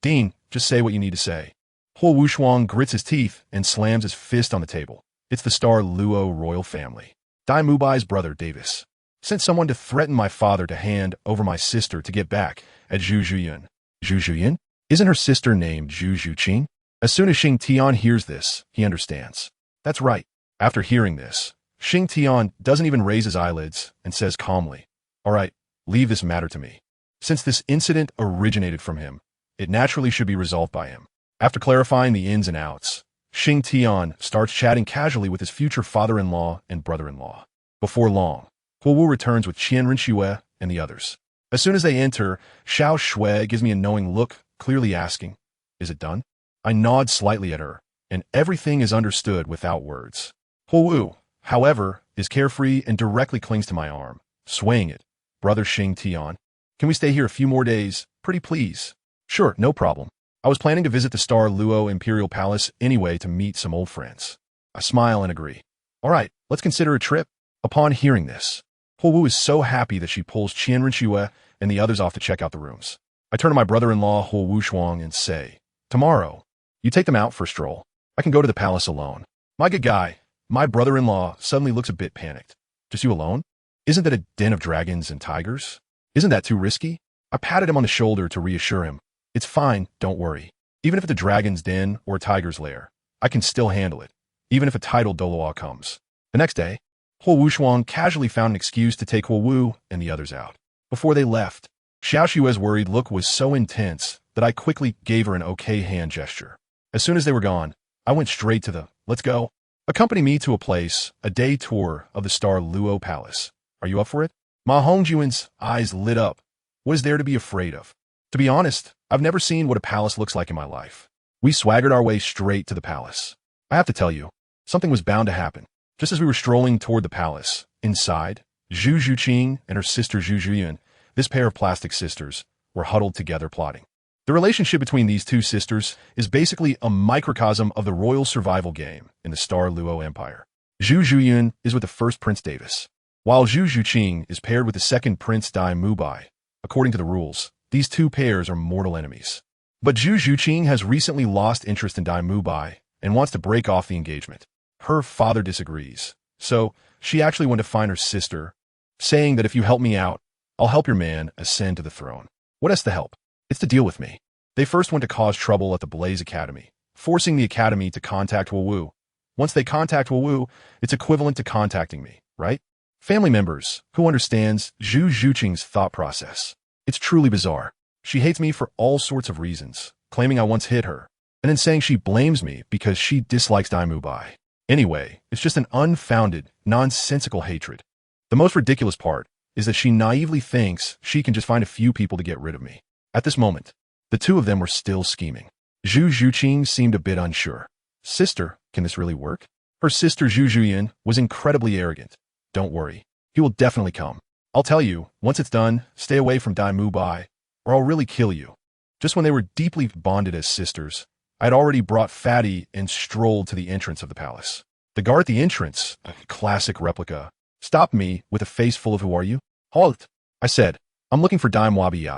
"Dean, just say what you need to say." Huowushuang grits his teeth and slams his fist on the table. It's the Douluo royal family. Dai Mubai's brother, Davis, sent someone to threaten my father to hand over my sister to get back at Zhu Zhuyan. Zhu Zhuyan? Isn't her sister named Zhu Zhuqing? As soon as Xingtian hears this, he understands. That's right. After hearing this, Xingtian doesn't even raise his eyelids and says calmly, "All right, leave this matter to me." Since this incident originated from him, it naturally should be resolved by him. After clarifying the ins and outs, Xingtian starts chatting casually with his future father-in-law and brother-in-law. Before long, Huowu returns with Qianren and the others. As soon as they enter, Xiao Shui gives me a knowing look, clearly asking, "Is it done?" I nod slightly at her, and everything is understood without words. Huowu, however, is carefree and directly clings to my arm, swaying it. "Brother Xingtian, can we stay here a few more days? Pretty please." "Sure, no problem. I was planning to visit the StunsTang Imperial Palace anyway to meet some old friends." I smile and agree. "All right, let's consider a trip." Upon hearing this, Huowu is so happy that she pulls Qianren and the others off to check out the rooms. I turn to my brother-in-law Huowushuang and say, "Tomorrow, you take them out for a stroll. I can go to the palace alone." "My good guy." My brother-in-law suddenly looks a bit panicked. "Just you alone? Isn't that a den of dragons and tigers? Isn't that too risky?" I patted him on the shoulder to reassure him. "It's fine, don't worry. Even if it's a dragon's den or a tiger's lair, I can still handle it, even if a tidal Douluo comes." The next day, Huowushuang casually found an excuse to take Huowu and the others out. Before they left, Xiao Shui's worried look was so intense that I quickly gave her an okay hand gesture. As soon as they were gone, I went straight to the "let's go. Accompany me to a place, a day tour of the StunsTang Palace. Are you up for it?" Ma Hongjun's eyes lit up. What is there to be afraid of? To be honest, I've never seen what a palace looks like in my life. We swaggered our way straight to the palace. I have to tell you, something was bound to happen. Just as we were strolling toward the palace, inside, Zhu Zhuqing and her sister Zhu Zhuyan, this pair of plastic sisters, were huddled together plotting. The relationship between these two sisters is basically a microcosm of the royal survival game in the StunsTang Empire. Zhu Zhuyan is with the first Prince Davis, while Zhu Zhuqing is paired with the second Prince Dai Mubai. According to the rules, these two pairs are mortal enemies. But Zhu Zhuqing has recently lost interest in Dai Mubai and wants to break off the engagement. Her father disagrees, so she actually went to find her sister, saying that if you help me out, I'll help your man ascend to the throne. What has to help? It's to deal with me. They first went to cause trouble at the Blaze Academy, forcing the academy to contact Huowu. Once they contact Huowu, it's equivalent to contacting me, right? Family members, who understands Zhu Zhuqing's thought process. It's truly bizarre. She hates me for all sorts of reasons, claiming I once hit her, and then saying she blames me because she dislikes Dai Mubai. Anyway, it's just an unfounded, nonsensical hatred. The most ridiculous part is that she naively thinks she can just find a few people to get rid of me. At this moment, the two of them were still scheming. Zhu Zhuqing seemed a bit unsure. "Sister, can this really work?" Her sister Zhu Zhuyan was incredibly arrogant. "Don't worry, he will definitely come. I'll tell you, once it's done, stay away from Dai Mubai, or I'll really kill you. Just when they were deeply bonded as sisters, I had already brought Fatty and strolled to the entrance of the palace. The guard at the entrance, a classic replica, stopped me with a face full of "Who are you?" "Halt," I said. "I'm looking for Dime Wabi.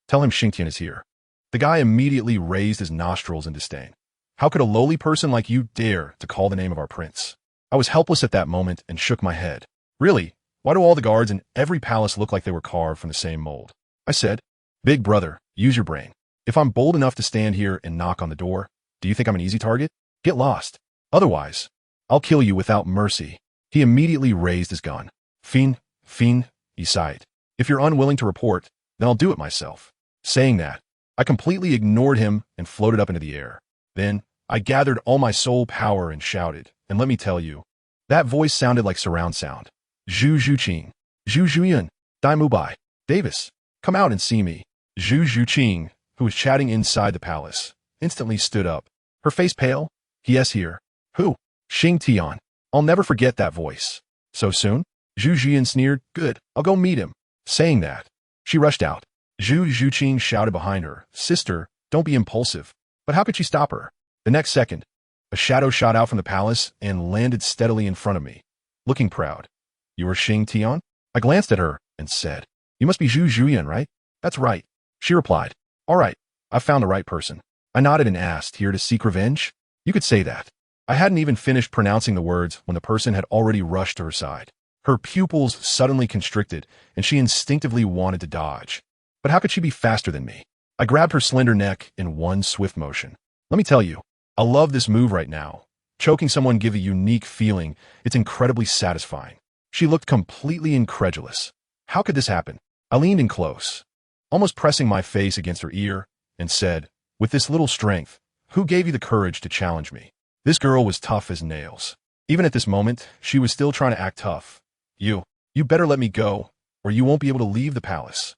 Tell him Xingtian is here." The guy immediately raised his nostrils in disdain. "How could a lowly person like you dare to call the name of our prince?" I was helpless at that moment and shook my head. "Really? Why do all the guards in every palace look like they were carved from the same mold?" I said. "Big brother, use your brain. If I'm bold enough to stand here and knock on the door, do you think I'm an easy target? Get lost. Otherwise, I'll kill you without mercy." He immediately raised his gun. Fiend, he sighed. "If you're unwilling to report, then I'll do it myself." Saying that, I completely ignored him and floated up into the air. Then, I gathered all my soul power and shouted, and let me tell you, that voice sounded like surround sound. "Zhu Zhuqing, Zhu Zhuyan, Dai Mubai, Davis, come out and see me." Zhu Zhuqing, who was chatting inside the palace, instantly stood up. Her face pale. "Yes, here." "Who?" "Xingtian. I'll never forget that voice." "So soon?" Zhu Zhuyan sneered. "Good, I'll go meet him." Saying that, she rushed out. Zhu Zhuqing shouted behind her, "Sister, don't be impulsive." But how could she stop her? The next second, a shadow shot out from the palace and landed steadily in front of me, looking proud. "You are Xingtian?" I glanced at her and said, "You must be Zhu Zhuyan, right?" "That's right." She replied, "All right, I've found the right person." I nodded and asked, "Here to seek revenge?" "You could say that." I hadn't even finished pronouncing the words when the person had already rushed to her side. Her pupils suddenly constricted, and she instinctively wanted to dodge. But how could she be faster than me? I grabbed her slender neck in one swift motion. Let me tell you, I love this move right now. Choking someone gives a unique feeling. It's incredibly satisfying. She looked completely incredulous. How could this happen? I leaned in close, almost pressing my face against her ear, and said, "With this little strength, who gave you the courage to challenge me?" This girl was tough as nails. Even at this moment, she was still trying to act tough. You better let me go, or you won't be able to leave the palace."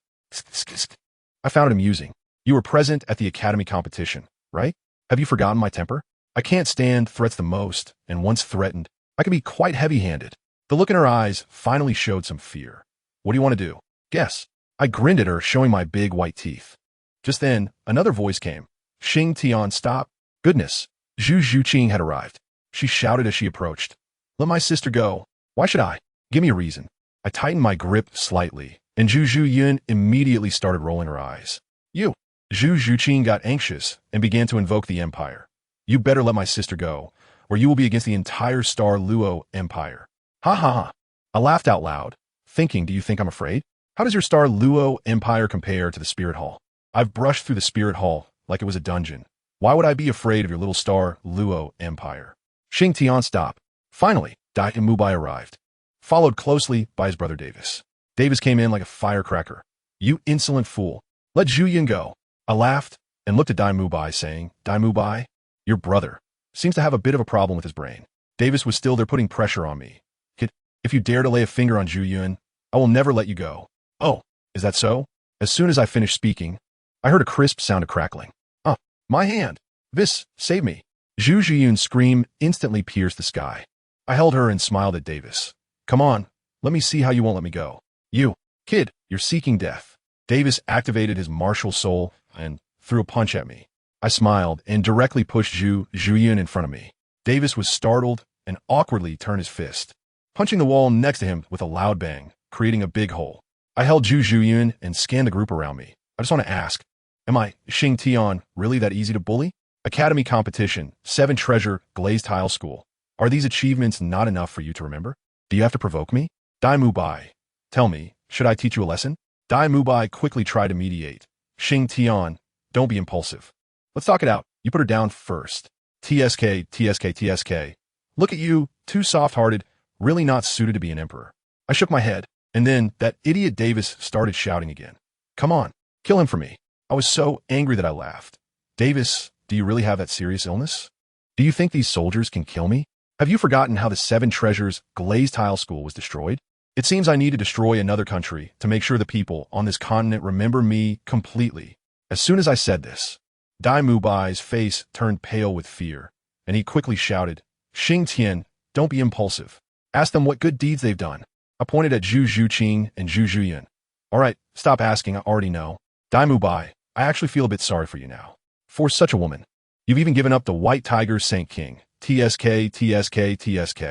I found it amusing. "You were present at the academy competition, right? Have you forgotten my temper? I can't stand threats the most, and once threatened, I can be quite heavy-handed." The look in her eyes finally showed some fear. "What do you want to do? Guess." I grinned at her, showing my big white teeth. Just then, another voice came. "Xingtian, stop." Goodness, Zhu Zhuqing had arrived. She shouted as she approached. "Let my sister go." "Why should I? Give me a reason." I tightened my grip slightly, and Zhu Zhuyan immediately started rolling her eyes. "You." Zhu Zhuqing got anxious and began to invoke the Empire. "You better let my sister go, or you will be against the entire StarLuo Empire." Ha ha ha. I laughed out loud, thinking, do you think I'm afraid? How does your StarLuo Empire compare to the Spirit Hall? I've brushed through the Spirit Hall like it was a dungeon. Why would I be afraid of your little StarLuo Empire? Xingtian, stop. Finally, Dai Mubai arrived, followed closely by his brother Davis. Davis came in like a firecracker. "You insolent fool. Let Zhuyan go." I laughed and looked at Dai Mubai, saying, "Dai Mubai, your brother seems to have a bit of a problem with his brain." Davis was still there putting pressure on me. "Kid, if you dare to lay a finger on Zhuyan, I will never let you go." "Oh, is that so?" As soon as I finished speaking, I heard a crisp sound of crackling. My hand! Vis, save me!" Zhu Zhuyun's scream instantly pierced the sky. I held her and smiled at Davis. "Come on, let me see how you won't let me go." "You, kid, you're seeking death." Davis activated his martial soul and threw a punch at me. I smiled and directly pushed Zhu Zhuyun in front of me. Davis was startled and awkwardly turned his fist, punching the wall next to him with a loud bang, creating a big hole. I held Zhu Zhuyun and scanned the group around me. I just want to ask, am I, Xingtian, really that easy to bully? Academy competition, 7 treasure, glazed tile school. Are these achievements not enough for you to remember? Do you have to provoke me? Dai Mubai, tell me, should I teach you a lesson? Dai Mubai quickly tried to mediate. Xingtian, don't be impulsive. Let's talk it out. You put her down first. TSK. Look at you, too soft-hearted, really not suited to be an emperor. I shook my head, and then that idiot Davis started shouting again. Come on, kill him for me. I was so angry that I laughed. Davis, do you really have that serious illness? Do you think these soldiers can kill me? Have you forgotten how the 7 treasures glazed tile school was destroyed? It seems I need to destroy another country to make sure the people on this continent remember me completely. As soon as I said this, Dai Mubai's face turned pale with fear, and he quickly shouted, Xingtian, don't be impulsive. Ask them what good deeds they've done. I pointed at Zhu Zhuqing and Zhu Zhuyan. All right, stop asking, I already know. Dai Bai, I actually feel a bit sorry for you now. For such a woman. You've even given up the White Tiger Saint King. TSK, TSK, TSK.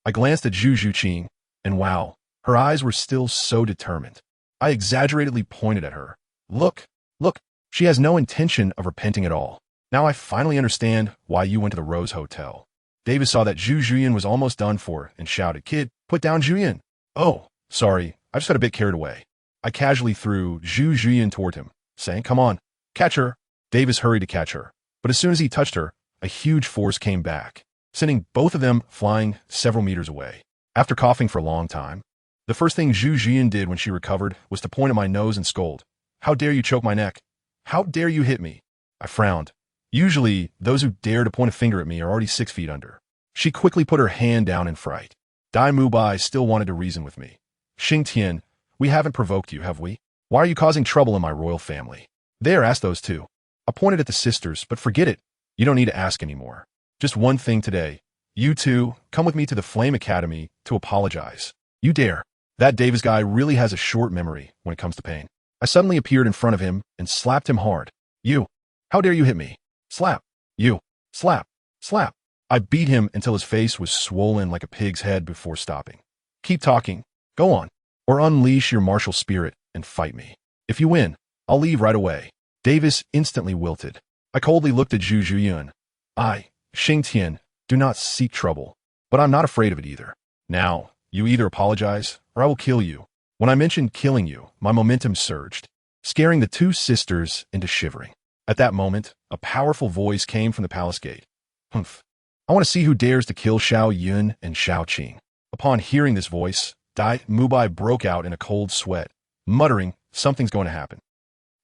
I glanced at Zhu Juqing, and wow, her eyes were still so determined. I exaggeratedly pointed at her. Look, look, she has no intention of repenting at all. Now I finally understand why you went to the Rose Hotel. Davis saw that Zhu Juyin was almost done for and shouted, Kid, put down Juyin. Oh, sorry, I just got a bit carried away. I casually threw Zhu Juyin toward him, saying, Come on, catch her. Davis hurried to catch her, but as soon as he touched her, a huge force came back, sending both of them flying several meters away. After coughing for a long time, the first thing Zhu Juyin did when she recovered was to point at my nose and scold, How dare you choke my neck? How dare you hit me? I frowned. Usually, those who dare to point a finger at me are already 6 feet under. She quickly put her hand down in fright. Dai Bai still wanted to reason with me. Xingtian, we haven't provoked you, have we? Why are you causing trouble in my royal family? There, ask those two. I pointed at the sisters, but forget it. You don't need to ask anymore. Just one thing today. You two, come with me to the Flame Academy to apologize. You dare. That Davis guy really has a short memory when it comes to pain. I suddenly appeared in front of him and slapped him hard. You. How dare you hit me? Slap. You. Slap. Slap. I beat him until his face was swollen like a pig's head before stopping. Keep talking. Go on. Or unleash your martial spirit and fight me. If you win, I'll leave right away. Davis instantly wilted. I coldly looked at Zhu Juyin. I, Xingtian, do not seek trouble, but I'm not afraid of it either. Now, you either apologize, or I will kill you. When I mentioned killing you, my momentum surged, scaring the two sisters into shivering. At that moment, a powerful voice came from the palace gate. Humph. I want to see who dares to kill Xiao Yun and Xiao Qing. Upon hearing this voice, Dai Bai broke out in a cold sweat, muttering, something's going to happen.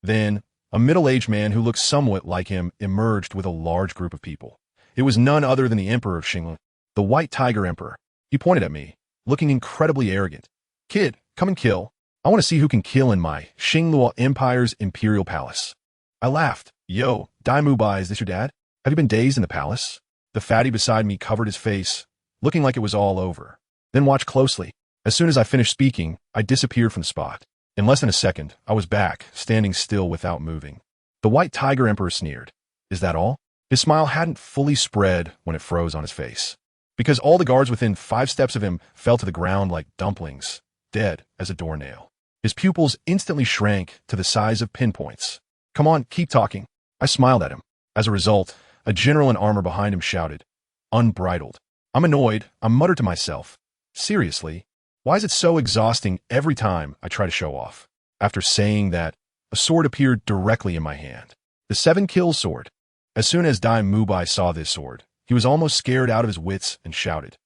Then, a middle-aged man who looked somewhat like him emerged with a large group of people. It was none other than the Emperor of Xingtian, the White Tiger Emperor. He pointed at me, looking incredibly arrogant. Kid, come and kill. I want to see who can kill in my Xingluo Empire's Imperial Palace. I laughed. Yo, Dai Bai, is this your dad? Have you been dazed in the palace? The fatty beside me covered his face, looking like it was all over. Then watch closely. As soon as I finished speaking, I disappeared from the spot. In less than a second, I was back, standing still without moving. The White Tiger Emperor sneered. Is that all? His smile hadn't fully spread when it froze on his face, because all the guards within 5 steps of him fell to the ground like dumplings, dead as a doornail. His pupils instantly shrank to the size of pinpoints. Come on, keep talking. I smiled at him. As a result, a general in armor behind him shouted, Unbridled. I'm annoyed. I muttered to myself. Seriously? Why is it so exhausting every time I try to show off? After saying that, a sword appeared directly in my hand. The 7-kill sword. As soon as Dai Bai saw this sword, he was almost scared out of his wits and shouted,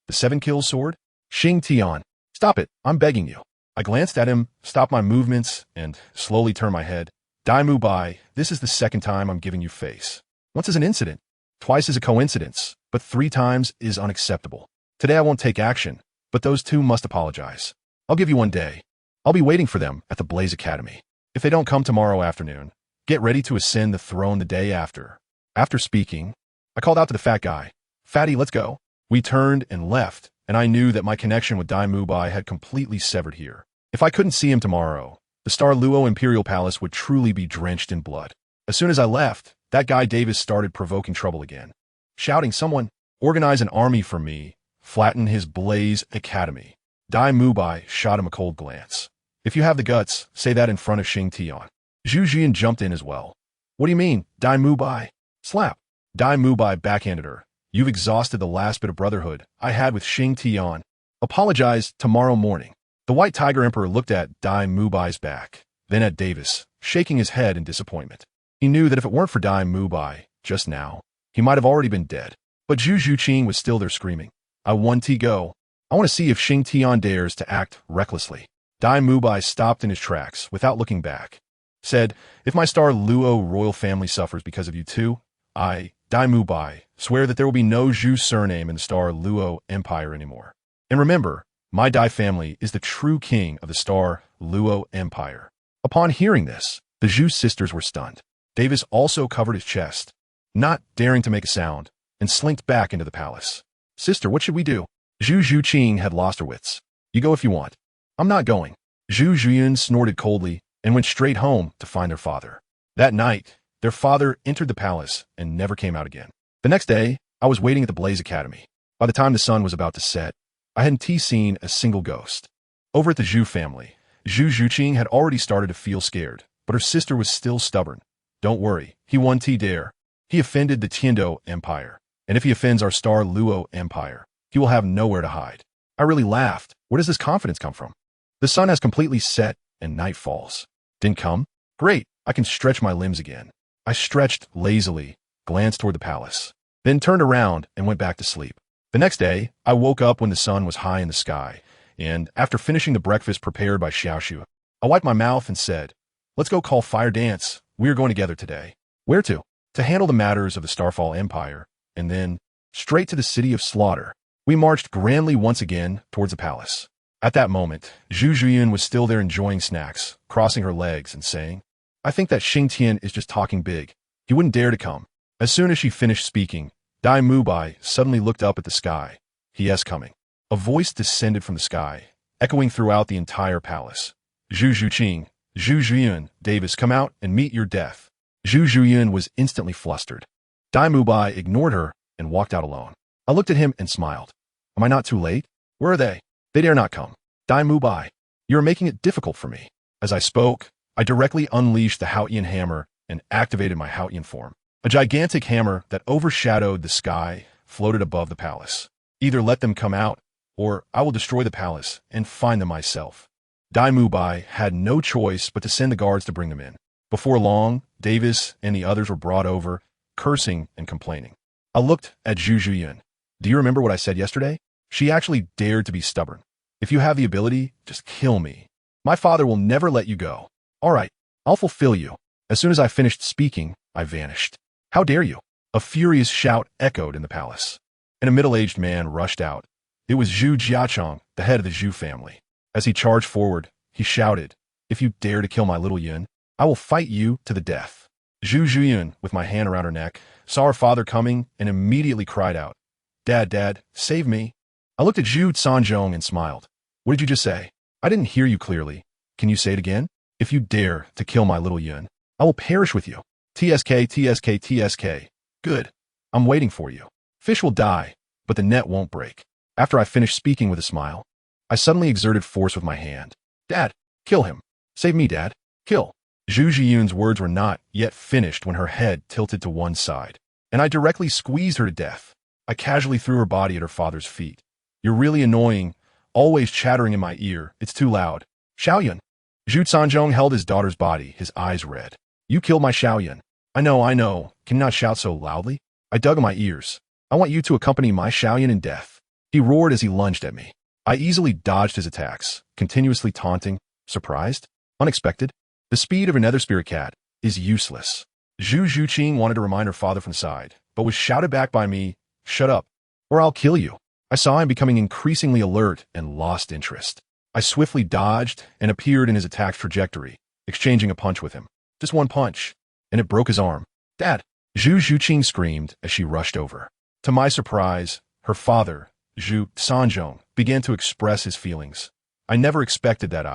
The 7-kill sword? Xingtian, stop it, I'm begging you. I glanced at him, stopped my movements, and slowly turned my head. Dai Bai, this is the 2nd time I'm giving you face. Once is an incident, twice is a coincidence, but 3 times is unacceptable. Today I won't take action, but those two must apologize. I'll give you 1 day. I'll be waiting for them at the Blaze Academy. If they don't come tomorrow afternoon, get ready to ascend the throne the day after. After speaking, I called out to the fat guy, Fatty, let's go. We turned and left, and I knew that my connection with Dai Bai had completely severed here. If I couldn't see him tomorrow, the Luo Imperial Palace would truly be drenched in blood. As soon as I left, that guy Davis started provoking trouble again, shouting, Someone, organize an army for me, flatten his Blaze Academy. Dai Bai shot him a cold glance. If you have the guts, say that in front of Xingtian. Zhu Jian jumped in as well. What do you mean, Dai Bai? Slap. Dai Bai backhanded her. You've exhausted the last bit of brotherhood I had with Xingtian. Apologize tomorrow morning. The White Tiger Emperor looked at Dai Bai's back, then at Davis, shaking his head in disappointment. He knew that if it weren't for Dai Bai, just now, he might have already been dead. But Zhu Juqing was still there screaming, I want to go. I want to see if Xingtian dares to act recklessly. Dai Bai stopped in his tracks without looking back. Said, if my Luo royal family suffers because of you two, I, Dai Bai, swear that there will be no Zhu surname in the Luo Empire anymore. And remember, my Dai family is the true king of the Luo Empire. Upon hearing this, the Zhu sisters were stunned. Davis also covered his chest, not daring to make a sound, and slinked back into the palace. Sister, what should we do? Zhu Juqing had lost her wits. You go if you want. I'm not going. Zhu Juyun snorted coldly, and went straight home to find their father. That night, their father entered the palace and never came out again. The next day, I was waiting at the Blaze Academy. By the time the sun was about to set, I hadn't seen a single ghost. Over at the Zhu family, Zhu Zhuqing had already started to feel scared, but her sister was still stubborn. Don't worry, he won dare. He offended the Tiando Empire, and if he offends our star Luo Empire, he will have nowhere to hide. I really laughed. Where does this confidence come from? The sun has completely set and night falls. Didn't come? Great, I can stretch my limbs again. I stretched lazily, glanced toward the palace, then turned around and went back to sleep. The next day, I woke up when the sun was high in the sky, and after finishing the breakfast prepared by Xiaoshu, I wiped my mouth and said, "Let's go call Fire Dance. We are going together today." Where to? To handle the matters of the Starfall Empire, and then straight to the city of Slaughter. We marched grandly once again towards the palace. At that moment, Zhu Zhuyan was still there enjoying snacks, crossing her legs and saying, "I think that Xingtian is just talking big. He wouldn't dare to come." As soon as she finished speaking, Dai Mubai suddenly looked up at the sky. "He is coming." A voice descended from the sky, echoing throughout the entire palace. "Zhu Zhuqing, Zhu Zhuyan, Davis, come out and meet your death." Zhu Zhuyan was instantly flustered. Dai Mubai ignored her and walked out alone. I looked at him and smiled. Am I not too late? Where are they? They dare not come. Dai Mubai, you are making it difficult for me. As I spoke, I directly unleashed the Haotian hammer and activated my Haotian form. A gigantic hammer that overshadowed the sky floated above the palace. Either let them come out, or I will destroy the palace and find them myself. Dai Mubai had no choice but to send the guards to bring them in. Before long, Davis and the others were brought over, cursing and complaining. I looked at Zhu Zhuyan. Do you remember what I said yesterday? She actually dared to be stubborn. If you have the ability, just kill me. My father will never let you go. All right, I'll fulfill you. As soon as I finished speaking, I vanished. How dare you? A furious shout echoed in the palace, and a middle-aged man rushed out. It was Zhu Jiachong, the head of the Zhu family. As he charged forward, he shouted, "If you dare to kill my little Yun, I will fight you to the death." Zhu Zhuyan, with my hand around her neck, saw her father coming and immediately cried out, Dad, save me." I looked at Zhu Sanzhong and smiled. "What did you just say? I didn't hear you clearly. Can you say it again? If you dare to kill my little Yun, I will perish with you. TSK. Good. I'm waiting for you. Fish will die, but the net won't break." After I finished speaking with a smile, I suddenly exerted force with my hand. "Dad, kill him. Save me, Dad. Kill." Zhu Zhiyun's words were not yet finished when her head tilted to one side, and I directly squeezed her to death. I casually threw her body at her father's feet. "You're really annoying, always chattering in my ear. It's too loud." "Xiaoyun." Zhu Sanzhong held his daughter's body, his eyes red. "You killed my Xiaoyun." I know. Can you not shout so loudly?" I dug in my ears. "I want you to accompany my Xiaoyun in death." He roared as he lunged at me. I easily dodged his attacks, continuously taunting, surprised, unexpected. The speed of a nether spirit cat is useless. Zhu Zhuqing wanted to remind her father from the side, but was shouted back by me, "Shut up, or I'll kill you." I saw him becoming increasingly alert and lost interest. I swiftly dodged and appeared in his attack trajectory, exchanging a punch with him. Just one punch, and it broke his arm. "Dad!" Zhu Zhuqing screamed as she rushed over. To my surprise, her father, Zhu Sanzhong, began to express his feelings. I never expected that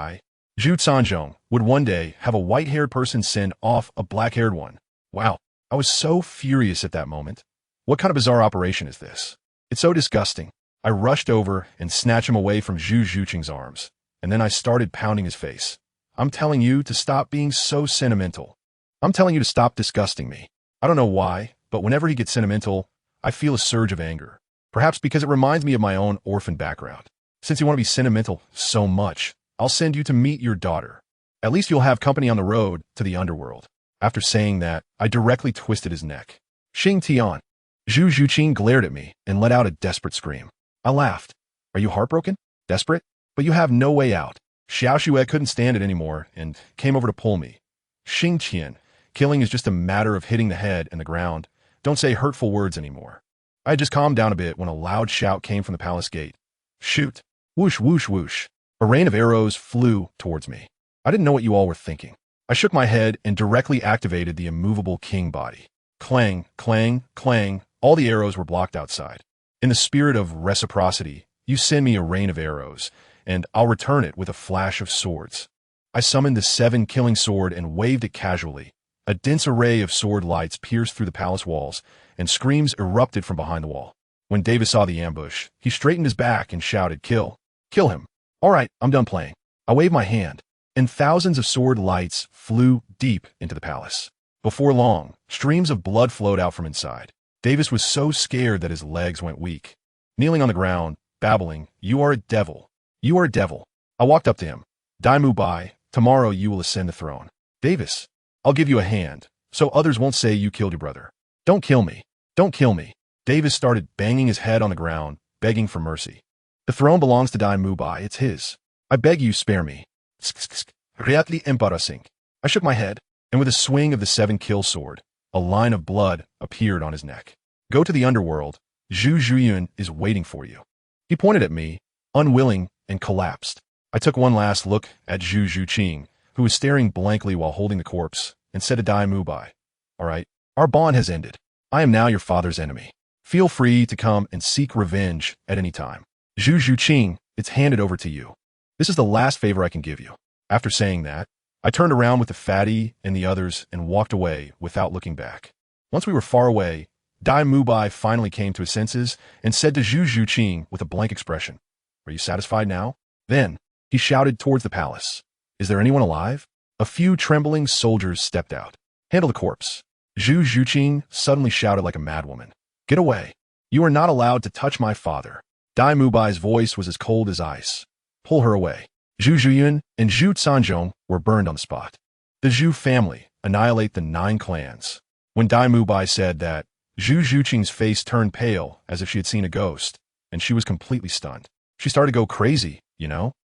Zhu Sanzhong, would one day have a white-haired person send off a black-haired one. Wow, I was so furious at that moment. What kind of bizarre operation is this? It's so disgusting. I rushed over and snatched him away from Zhu Zhuqing's arms, and then I started pounding his face. "I'm telling you to stop being so sentimental. I'm telling you to stop disgusting me." I don't know why, but whenever he gets sentimental, I feel a surge of anger. Perhaps because it reminds me of my own orphan background. Since you want to be sentimental so much, I'll send you to meet your daughter. At least you'll have company on the road to the underworld. After saying that, I directly twisted his neck. "Xingtian." Zhu Zhuqing glared at me and let out a desperate scream. I laughed. "Are you heartbroken? Desperate? But you have no way out." Xiaoshu couldn't stand it anymore and came over to pull me. "Xingtian, killing is just a matter of hitting the head and the ground. Don't say hurtful words anymore." I had just calmed down a bit when a loud shout came from the palace gate. "Shoot!" Whoosh, whoosh, whoosh. A rain of arrows flew towards me. I didn't know what you all were thinking. I shook my head and directly activated the immovable king body. Clang, clang, clang. All the arrows were blocked outside. In the spirit of reciprocity, you send me a rain of arrows, and I'll return it with a flash of swords. I summoned the 7 killing sword and waved it casually. A dense array of sword lights pierced through the palace walls, and screams erupted from behind the wall. When Davis saw the ambush, he straightened his back and shouted, "Kill! Kill him! All right, I'm done playing." I waved my hand, and thousands of sword lights flew deep into the palace. Before long, streams of blood flowed out from inside. Davis was so scared that his legs went weak. Kneeling on the ground, babbling, "You are a devil. You are a devil." I walked up to him. "Daimu Bai, tomorrow you will ascend the throne." "Davis, I'll give you a hand, so others won't say you killed your brother. Don't kill me. Don't kill me." Davis started banging his head on the ground, begging for mercy. "The throne belongs to Daimu Bai. It's his. I beg you, spare me." Really embarrassing. I shook my head, and with a swing of the 7-kill sword, a line of blood appeared on his neck. "Go to the underworld. Zhu Zhuyun is waiting for you." He pointed at me, unwilling, and collapsed. I took one last look at Zhu Zhuqing, who was staring blankly while holding the corpse, and said to Daimu Bai, "All right, our bond has ended. I am now your father's enemy. Feel free to come and seek revenge at any time. Zhu Zhuqing, it's handed over to you. This is the last favor I can give you." After saying that, I turned around with the fatty and the others and walked away without looking back. Once we were far away, Daimu Bai finally came to his senses and said to Zhu Zhuqing with a blank expression, "Are you satisfied now?" Then, he shouted towards the palace, "Is there anyone alive?" A few trembling soldiers stepped out. "Handle the corpse." Zhu Zhuqing suddenly shouted like a madwoman, "Get away. You are not allowed to touch my father." Daimu Bai's voice was as cold as ice. "Pull her away." Zhu Zhuyun and Zhu Canzhong were burned on the spot. The Zhu family annihilate the 9 clans. When Daimu Bai said that, Zhu Zhuqing's face turned pale as if she had seen a ghost, and she was completely stunned. She started to go crazy,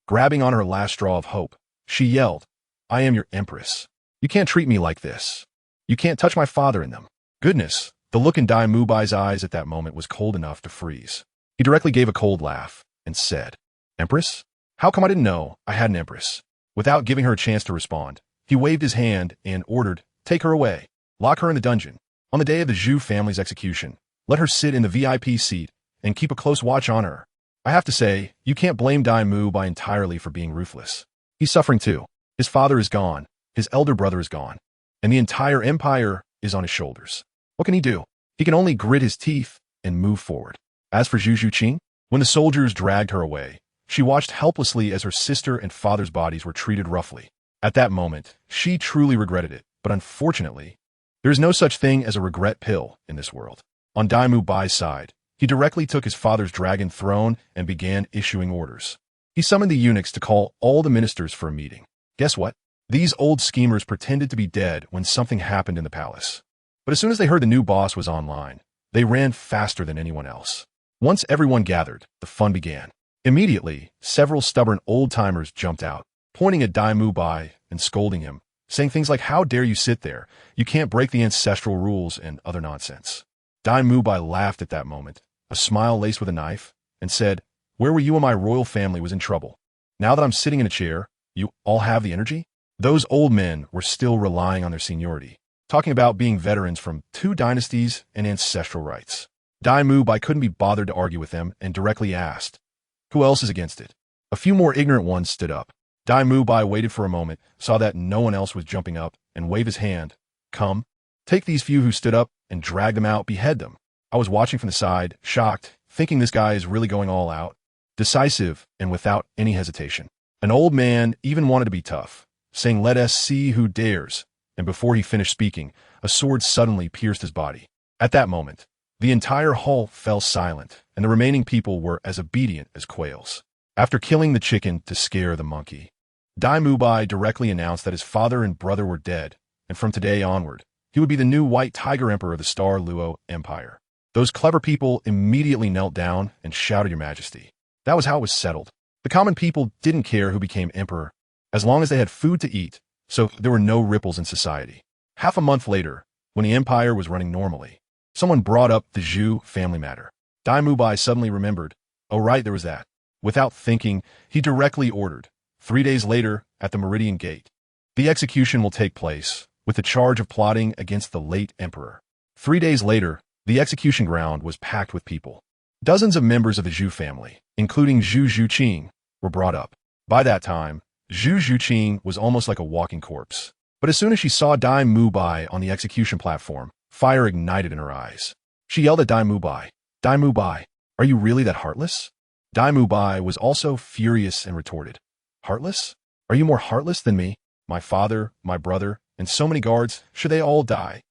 grabbing on her last straw of hope. She yelled, "I am your empress. You can't treat me like this. You can't touch my father in them." Goodness, the look in Daimu Bai's eyes at that moment was cold enough to freeze. He directly gave a cold laugh and said, "Empress? How come I didn't know I had an empress?" Without giving her a chance to respond, he waved his hand and ordered, "Take her away. Lock her in the dungeon. On the day of the Zhu family's execution, let her sit in the VIP seat and keep a close watch on her." I have to say, you can't blame Daimu Bai entirely for being ruthless. He's suffering too. His father is gone, his elder brother is gone, and the entire empire is on his shoulders. What can he do? He can only grit his teeth and move forward. As for Zhu Zhuqing, when the soldiers dragged her away, she watched helplessly as her sister and father's bodies were treated roughly. At that moment, she truly regretted it, but unfortunately, there is no such thing as a regret pill in this world. On Daimu Bai's side, he directly took his father's dragon throne and began issuing orders. He summoned the eunuchs to call all the ministers for a meeting. Guess what? These old schemers pretended to be dead when something happened in the palace. But as soon as they heard the new boss was online, they ran faster than anyone else. Once everyone gathered, the fun began. Immediately, several stubborn old-timers jumped out, pointing at Daimu Bai and scolding him, saying things like, "How dare you sit there? You can't break the ancestral rules," and other nonsense. Daimu Bai laughed at that moment, a smile laced with a knife, and said, "Where were you when my royal family was in trouble? Now that I'm sitting in a chair, you all have the energy?" Those old men were still relying on their seniority, talking about being veterans from 2 dynasties and ancestral rights. Daimu Bai couldn't be bothered to argue with them and directly asked, "Who else is against it?" A few more ignorant ones stood up. Daimu Bai waited for a moment, saw that no one else was jumping up, and waved his hand. "Come, take these few who stood up and drag them out, behead them." I was watching from the side, shocked, thinking this guy is really going all out, decisive and without any hesitation. An old man even wanted to be tough, saying, "Let us see who dares," and before he finished speaking, a sword suddenly pierced his body. At that moment, the entire hall fell silent, and the remaining people were as obedient as quails. After killing the chicken to scare the monkey, Daimu Bai directly announced that his father and brother were dead, and from today onward, he would be the new White Tiger Emperor of the Star Luo Empire. Those clever people immediately knelt down and shouted, "Your Majesty." That was how it was settled. The common people didn't care who became emperor, as long as they had food to eat, so there were no ripples in society. Half a month later, when the empire was running normally, someone brought up the Zhu family matter. Daimu Bai suddenly remembered, "Oh right, there was that." Without thinking, he directly ordered, 3 days later, at the Meridian Gate, the execution will take place, with the charge of plotting against the late emperor. 3 days later, the execution ground was packed with people. Dozens of members of the Zhu family, including Zhu Zhuqing, were brought up. By that time, Zhu Zhuqing was almost like a walking corpse. But as soon as she saw Dai Mubai on the execution platform, fire ignited in her eyes. She yelled at Dai Mubai, "Dai Mubai, are you really that heartless?" Dai Mubai was also furious and retorted, "Heartless? Are you more heartless than me? My father, my brother, and so many guards, should they all die?"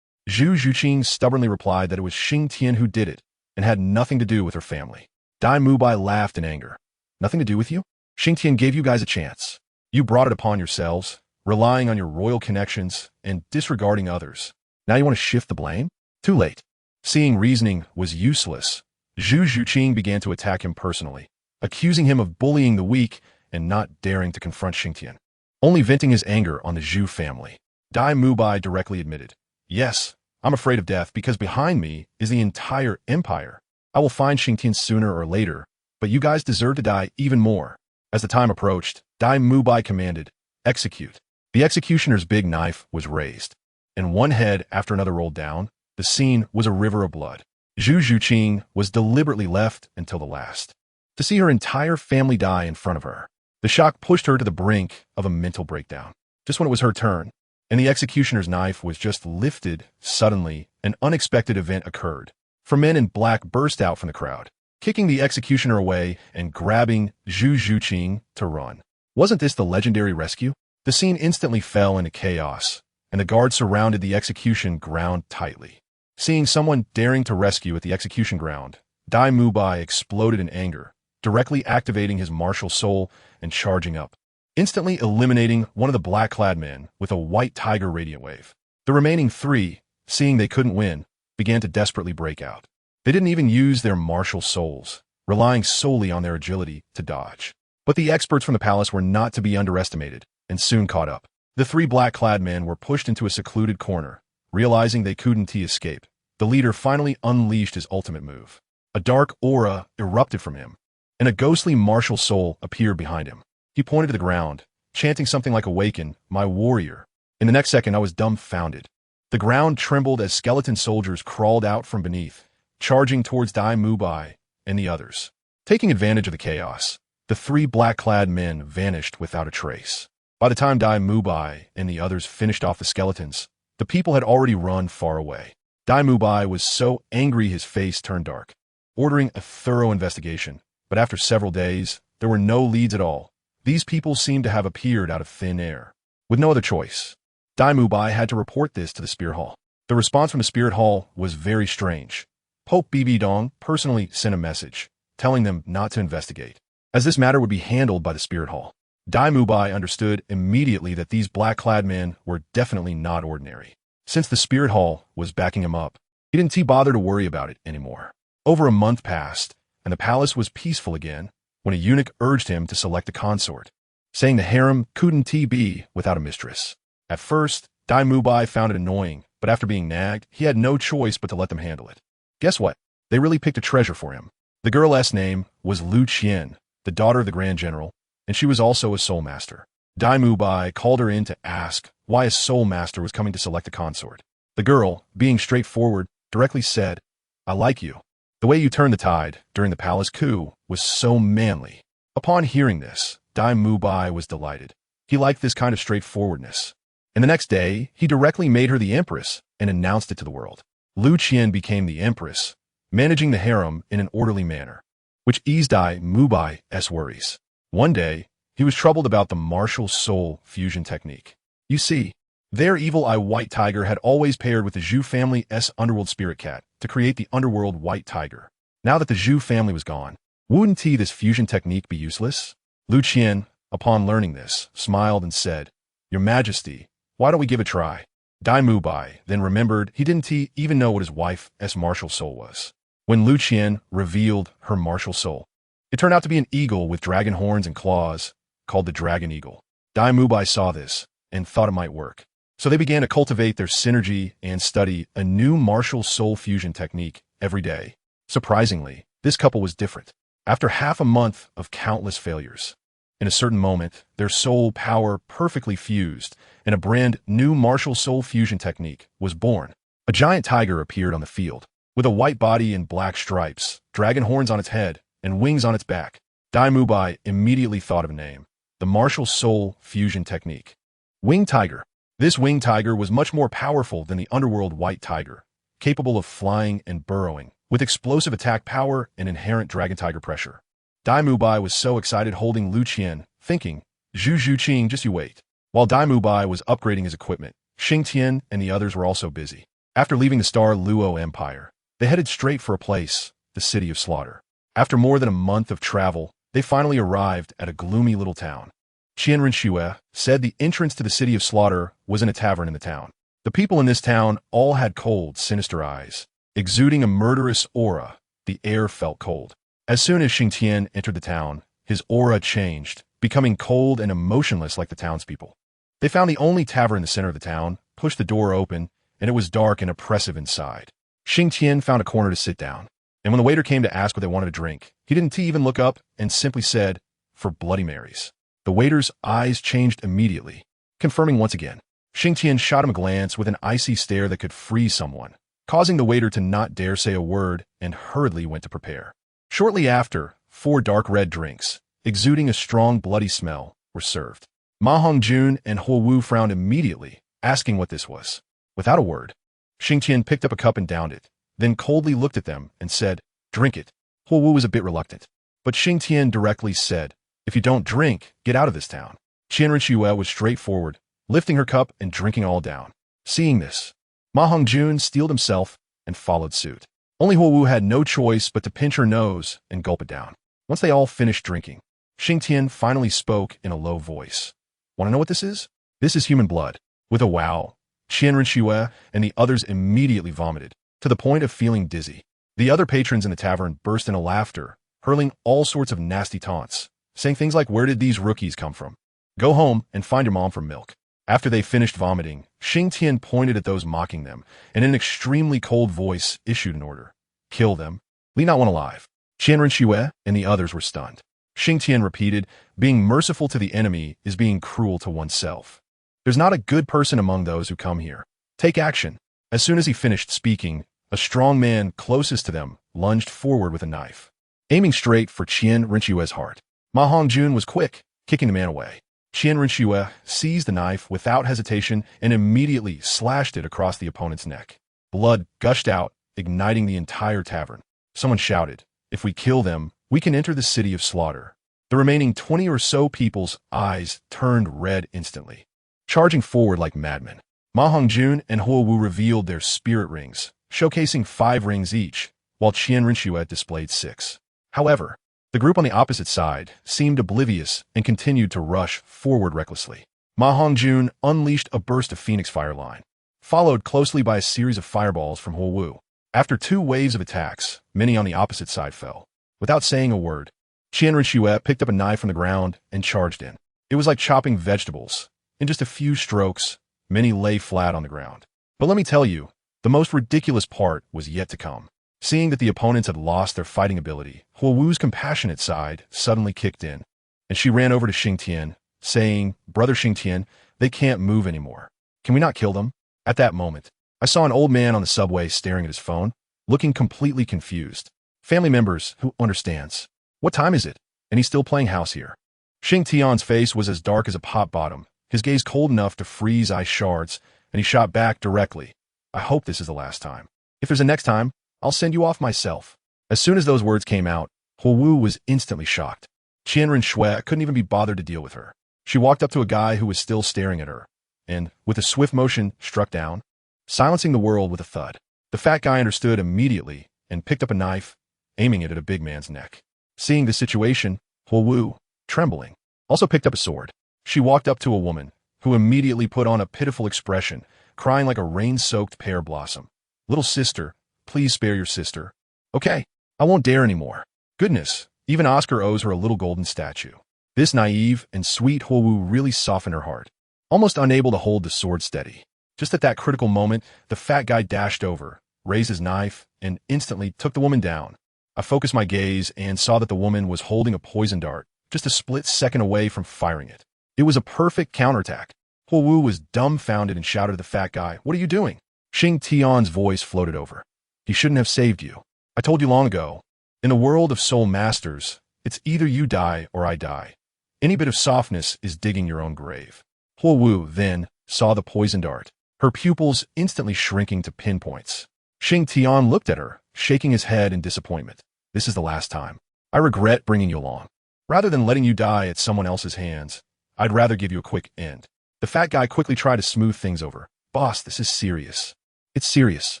Zhu Zhuqing stubbornly replied that it was Xingtian who did it, and had nothing to do with her family. Dai Mubai laughed in anger. "Nothing to do with you? Xingtian gave you guys a chance. You brought it upon yourselves, relying on your royal connections and disregarding others. Now you want to shift the blame? Too late." Seeing reasoning was useless, Zhu Zhuqing began to attack him personally, accusing him of bullying the weak and not daring to confront Xingtian, only venting his anger on the Zhu family. Dai Mubai directly admitted, "Yes, I'm afraid of death because behind me is the entire empire. I will find Xingtian sooner or later, but you guys deserve to die even more." As the time approached, Dai Mubai commanded, "Execute." The executioner's big knife was raised, and one head after another rolled down. The scene was a river of blood. Zhu Zhuqing was deliberately left until the last, to see her entire family die in front of her. The shock pushed her to the brink of a mental breakdown. Just when it was her turn, and the executioner's knife was just lifted, suddenly, an unexpected event occurred. 4 men in black burst out from the crowd, kicking the executioner away and grabbing Zhu Zhuqing to run. Wasn't this the legendary rescue? The scene instantly fell into chaos, and the guards surrounded the execution ground tightly. Seeing someone daring to rescue at the execution ground, Dai Mubai exploded in anger, directly activating his martial soul and charging up, instantly eliminating one of the black-clad men with a white tiger radiant wave. The remaining 3, seeing they couldn't win, began to desperately break out. They didn't even use their martial souls, relying solely on their agility to dodge. But the experts from the palace were not to be underestimated, and soon caught up. The 3 black-clad men were pushed into a secluded corner. Realizing they couldn't escape, the leader finally unleashed his ultimate move. A dark aura erupted from him, and a ghostly martial soul appeared behind him. He pointed to the ground, chanting something like "Awaken, my warrior." In the next second, I was dumbfounded. The ground trembled as skeleton soldiers crawled out from beneath, charging towards Dai Mubai and the others. Taking advantage of the chaos, the 3 black-clad men vanished without a trace. By the time Dai Mubai and the others finished off the skeletons, the people had already run far away. Dai Mubai was so angry his face turned dark, ordering a thorough investigation. But after several days, there were no leads at all. These people seemed to have appeared out of thin air. With no other choice, Dai Mubai had to report this to the Spirit Hall. The response from the Spirit Hall was very strange. Pope Bibi Dong personally sent a message, telling them not to investigate, as this matter would be handled by the Spirit Hall. Dai Mubai understood immediately that these black-clad men were definitely not ordinary. Since the Spirit Hall was backing him up, he didn't bother to worry about it anymore. Over a month passed, and the palace was peaceful again, when a eunuch urged him to select a consort, saying the harem couldn't be without a mistress. At first, Dai Mubai found it annoying, but after being nagged, he had no choice but to let them handle it. Guess what? They really picked a treasure for him. The girl's name was Lu Qian, the daughter of the Grand General, and she was also a soul master. Dai Mubai called her in to ask why a soul master was coming to select a consort. The girl, being straightforward, directly said, "I like you. The way you turned the tide during the palace coup was so manly." Upon hearing this, Dai Mubai was delighted. He liked this kind of straightforwardness. And the next day, he directly made her the empress and announced it to the world. Lu Qian became the empress, managing the harem in an orderly manner, which eased Dai Mubai's worries. One day, he was troubled about the martial soul fusion technique. You see, their evil eye white tiger had always paired with the Zhu family's underworld spirit cat to create the underworld white tiger. Now that the Zhu family was gone, wouldn't this fusion technique be useless? Lu Qian, upon learning this, smiled and said, "Your Majesty, why don't we give it a try?" Dai Mubai then remembered he didn't even know what his wife's martial soul was. When Lu Qian revealed her martial soul, it turned out to be an eagle with dragon horns and claws, called the Dragon Eagle. Dai Mubai saw this and thought it might work. So they began to cultivate their synergy and study a new martial soul fusion technique every day. Surprisingly, this couple was different. After half a month of countless failures, in a certain moment, their soul power perfectly fused, and a brand new martial soul fusion technique was born. A giant tiger appeared on the field, with a white body and black stripes, dragon horns on its head, and wings on its back. Dai Mubai immediately thought of a name, the martial soul fusion technique. Winged Tiger. This winged tiger was much more powerful than the underworld white tiger, capable of flying and burrowing, with explosive attack power and inherent dragon tiger pressure. Dai Mubai was so excited holding Lu Qian, thinking, Zhu Qing, just you wait. While Dai Mubai was upgrading his equipment, Xingtian and the others were also busy. After leaving the Star Luo Empire, they headed straight for a place, the City of Slaughter. After more than a month of travel, they finally arrived at a gloomy little town. Qianren Xue said the entrance to the City of Slaughter was in a tavern in the town. The people in this town all had cold, sinister eyes. Exuding a murderous aura, the air felt cold. As soon as Xingtian entered the town, his aura changed, becoming cold and emotionless like the townspeople. They found the only tavern in the center of the town, pushed the door open, and it was dark and oppressive inside. Xingtian found a corner to sit down, and when the waiter came to ask what they wanted to drink, he didn't even look up and simply said, "For Bloody Marys." The waiter's eyes changed immediately, confirming once again. Xingtian shot him a glance with an icy stare that could freeze someone, causing the waiter to not dare say a word and hurriedly went to prepare. Shortly after, 4 dark red drinks, exuding a strong bloody smell, were served. Ma Hongjun and Huo Wu frowned immediately, asking what this was. Without a word, Xingtian picked up a cup and downed it, then coldly looked at them and said, "Drink it." Huo Wu was a bit reluctant, but Xingtian directly said, "If you don't drink, get out of this town." Qianren Xue was straightforward, lifting her cup and drinking all down. Seeing this, Ma Hongjun steeled himself and followed suit. Only Huo Wu had no choice but to pinch her nose and gulp it down. Once they all finished drinking, Xingtian finally spoke in a low voice. "Want to know what this is? This is human blood." With a wow, Qianren Xue and the others immediately vomited, to the point of feeling dizzy. The other patrons in the tavern burst into laughter, hurling all sorts of nasty taunts, saying things like, "Where did these rookies come from? Go home and find your mom for milk." After they finished vomiting, Xingtian pointed at those mocking them, and in an extremely cold voice issued an order. "Kill them. Leave not one alive." Qianren Xue and the others were stunned. Xingtian repeated, "Being merciful to the enemy is being cruel to oneself. There's not a good person among those who come here. Take action." As soon as he finished speaking, a strong man closest to them lunged forward with a knife, aiming straight for Qianren Xue's heart. Ma Hongjun was quick, kicking the man away. Qianren Xue seized the knife without hesitation and immediately slashed it across the opponent's neck. Blood gushed out, igniting the entire tavern. Someone shouted, "If we kill them, we can enter the City of Slaughter." The remaining 20 or so people's eyes turned red instantly, charging forward like madmen. Ma Hongjun and Huo Wu revealed their spirit rings, showcasing 5 rings each, while Qianren Xue displayed 6. However, the group on the opposite side seemed oblivious and continued to rush forward recklessly. Ma Hongjun unleashed a burst of Phoenix Fire line, followed closely by a series of fireballs from Huo Wu. After 2 waves of attacks, many on the opposite side fell. Without saying a word, Qianren Xue picked up a knife from the ground and charged in. It was like chopping vegetables. In just a few strokes, many lay flat on the ground. But let me tell you, the most ridiculous part was yet to come. Seeing that the opponents had lost their fighting ability, Huo Wu's compassionate side suddenly kicked in, and she ran over to Xingtian, saying, "Brother Xingtian, they can't move anymore. Can we not kill them?" At that moment, I saw an old man on the subway staring at his phone, looking completely confused. Family members, who understands? What time is it? And he's still playing house here. Xingtian's face was as dark as a pot bottom, his gaze cold enough to freeze ice shards, and he shot back directly. "I hope this is the last time. If there's a next time, I'll send you off myself." As soon as those words came out, Huo Wu was instantly shocked. Qianren Xue couldn't even be bothered to deal with her. She walked up to a guy who was still staring at her, and, with a swift motion, struck down, silencing the world with a thud. The fat guy understood immediately and picked up a knife, aiming it at a big man's neck. Seeing the situation, Huo Wu, trembling, also picked up a sword. She walked up to a woman, who immediately put on a pitiful expression, crying like a rain-soaked pear blossom. "Little sister, please spare your sister." "Okay, I won't dare anymore." Goodness, even Oscar owes her a little golden statue. This naive and sweet Huo Wu really softened her heart, almost unable to hold the sword steady. Just at that critical moment, the fat guy dashed over, raised his knife, and instantly took the woman down. I focused my gaze and saw that the woman was holding a poison dart, just a split second away from firing it. It was a perfect counterattack. Huo Wu was dumbfounded and shouted at the fat guy, "What are you doing?" Xingtian's voice floated over. "He shouldn't have saved you. I told you long ago. In the world of soul masters, it's either you die or I die. Any bit of softness is digging your own grave. Huo Wu then saw the poison dart, her pupils instantly shrinking to pinpoints. Xingtian looked at her, shaking his head in disappointment. This is the last time. I regret bringing you along. Rather than letting you die at someone else's hands, I'd rather give you a quick end. The fat guy quickly tried to smooth things over. Boss, this is serious. It's serious.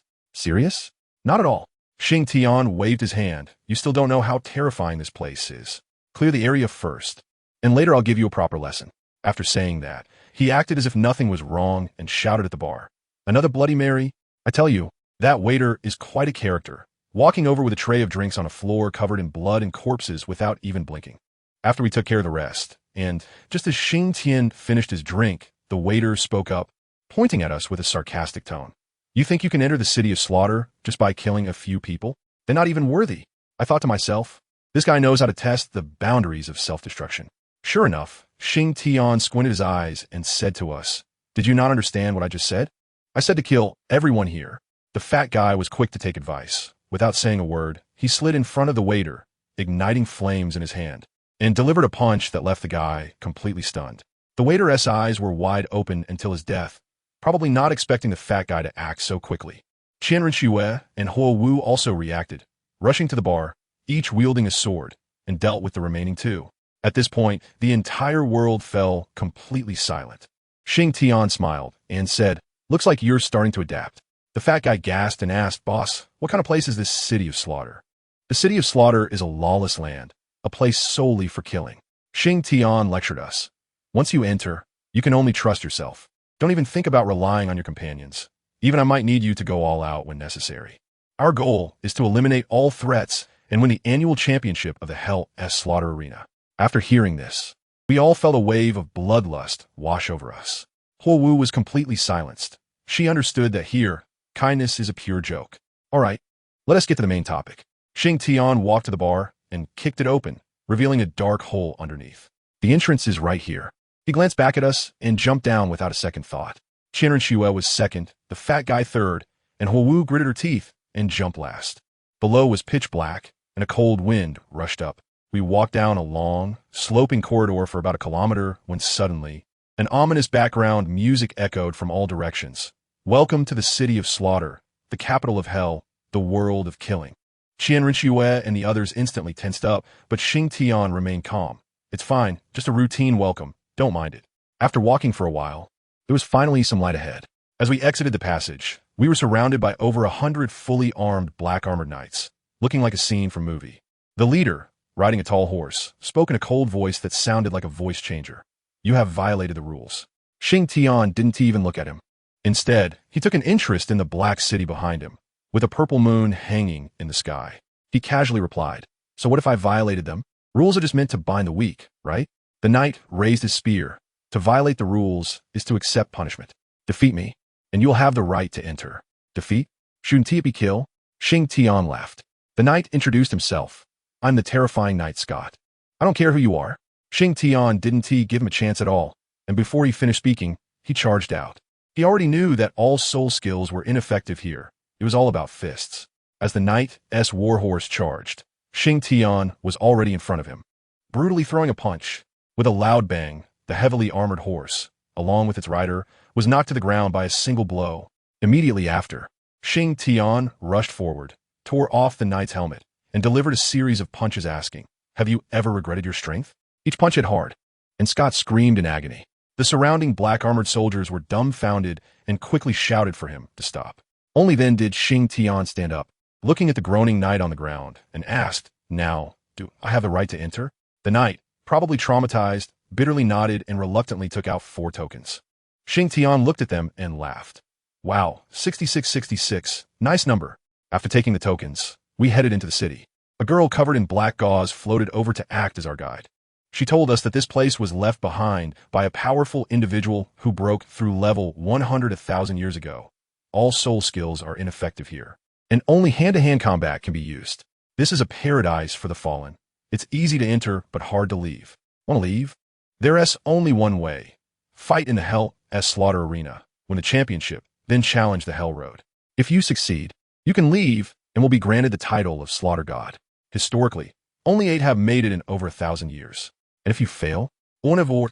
Serious? Not at all. Xingtian waved his hand. You still don't know how terrifying this place is. Clear the area first, and later I'll give you a proper lesson. After saying that, he acted as if nothing was wrong and shouted at the bar. Another Bloody Mary? I tell you, that waiter is quite a character, walking over with a tray of drinks on a floor covered in blood and corpses without even blinking. After we took care of the rest, and just as Xingtian finished his drink, the waiter spoke up, pointing at us with a sarcastic tone. You think you can enter the city of slaughter just by killing a few people? They're not even worthy. I thought to myself, this guy knows how to test the boundaries of self-destruction. Sure enough, Xingtian squinted his eyes and said to us, Did you not understand what I just said? I said to kill everyone here. The fat guy was quick to take advice. Without saying a word, he slid in front of the waiter, igniting flames in his hand, and delivered a punch that left the guy completely stunned. The waiter's eyes were wide open until his death, probably not expecting the fat guy to act so quickly. Qianren and Huo Wu also reacted, rushing to the bar, each wielding a sword, and dealt with the remaining two. At this point, the entire world fell completely silent. Xingtian smiled and said, Looks like you're starting to adapt. The fat guy gasped and asked, Boss, what kind of place is this city of slaughter? The city of slaughter is a lawless land, a place solely for killing. Xingtian lectured us. Once you enter, you can only trust yourself. Don't even think about relying on your companions. Even I might need you to go all out when necessary. Our goal is to eliminate all threats and win the annual championship of the Hell S Slaughter Arena. After hearing this, we all felt a wave of bloodlust wash over us. Huo Wu was completely silenced. She understood that here, kindness is a pure joke. All right, let us get to the main topic. Xingtian walked to the bar and kicked it open, revealing a dark hole underneath. The entrance is right here. He glanced back at us and jumped down without a second thought. Qianren was second, the fat guy third, and Huo Wu gritted her teeth and jumped last. Below was pitch black, and a cold wind rushed up. We walked down a long, sloping corridor for about a kilometer when suddenly, an ominous background music echoed from all directions. Welcome to the city of slaughter, the capital of hell, the world of killing. Qianren and the others instantly tensed up, but Xingtian remained calm. It's fine, just a routine welcome. Don't mind it. After walking for a while, there was finally some light ahead. As we exited the passage, we were surrounded by over 100 fully armed black-armored knights, looking like a scene from a movie. The leader, riding a tall horse, spoke in a cold voice that sounded like a voice changer. You have violated the rules. Xingtian didn't even look at him. Instead, he took an interest in the black city behind him, with a purple moon hanging in the sky. He casually replied, So what if I violated them? Rules are just meant to bind the weak, right? The knight raised his spear. To violate the rules is to accept punishment. Defeat me, and you'll have the right to enter. Defeat? Shouldn't it be kill? Xingtian laughed. The knight introduced himself. I'm the terrifying Knight Scott. I don't care who you are. Xingtian didn't give him a chance at all, and before he finished speaking, he charged out. He already knew that all soul skills were ineffective here. It was all about fists. As the knight's warhorse charged, Xingtian was already in front of him, brutally throwing a punch. With a loud bang, the heavily armored horse, along with its rider, was knocked to the ground by a single blow. Immediately after, Xingtian rushed forward, tore off the knight's helmet, and delivered a series of punches asking, Have you ever regretted your strength? Each punch hit hard, and Scott screamed in agony. The surrounding black-armored soldiers were dumbfounded and quickly shouted for him to stop. Only then did Xingtian stand up, looking at the groaning knight on the ground, and asked, Now, do I have the right to enter? The knight, probably traumatized, bitterly nodded and reluctantly took out 4 tokens. Xingtian looked at them and laughed. Wow, 6666, nice number. After taking the tokens, we headed into the city. A girl covered in black gauze floated over to act as our guide. She told us that this place was left behind by a powerful individual who broke through level 100 1,000 years ago. All soul skills are ineffective here, and only hand-to-hand combat can be used. This is a paradise for the fallen. It's easy to enter, but hard to leave. Want to leave? There's only one way. Fight in the Hell S Slaughter Arena, win the championship, then challenge the Hell Road. If you succeed, you can leave and will be granted the title of Slaughter God. Historically, only 8 have made it in over 1,000 years. And if you fail, Omnivore,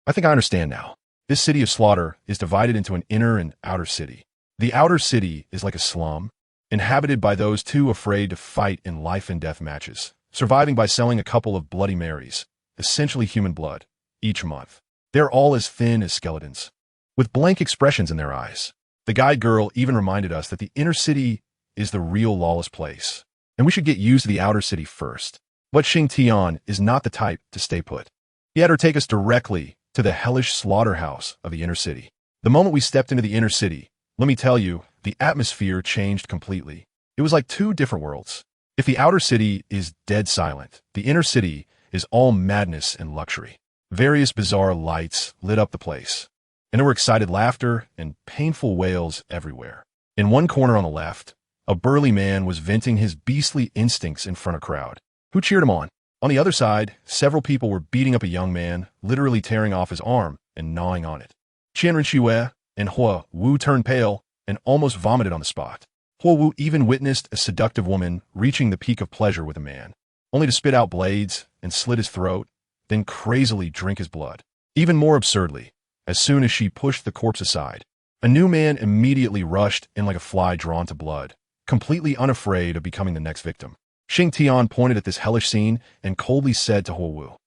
I think I understand now. This city of slaughter is divided into an inner and outer city. The outer city is like a slum, inhabited by those too afraid to fight in life and death matches, surviving by selling a couple of Bloody Marys, essentially human blood, each month. They're all as thin as skeletons, with blank expressions in their eyes. The guide girl even reminded us that the inner city is the real lawless place, and we should get used to the outer city first. But Xingtian is not the type to stay put. He had her take us directly to the hellish slaughterhouse of the inner city. The moment we stepped into the inner city, let me tell you, the atmosphere changed completely. It was like two different worlds. If the outer city is dead silent, the inner city is all madness and luxury. Various bizarre lights lit up the place, and there were excited laughter and painful wails everywhere. In one corner on the left, a burly man was venting his beastly instincts in front of a crowd, who cheered him on. On the other side, several people were beating up a young man, literally tearing off his arm and gnawing on it. Qianren and Hua Wu turned pale and almost vomited on the spot. Hua Wu even witnessed a seductive woman reaching the peak of pleasure with a man, only to spit out blades and slit his throat, then crazily drink his blood. Even more absurdly, as soon as she pushed the corpse aside, a new man immediately rushed in like a fly drawn to blood, completely unafraid of becoming the next victim. Xingtian pointed at this hellish scene and coldly said to Hua Wu,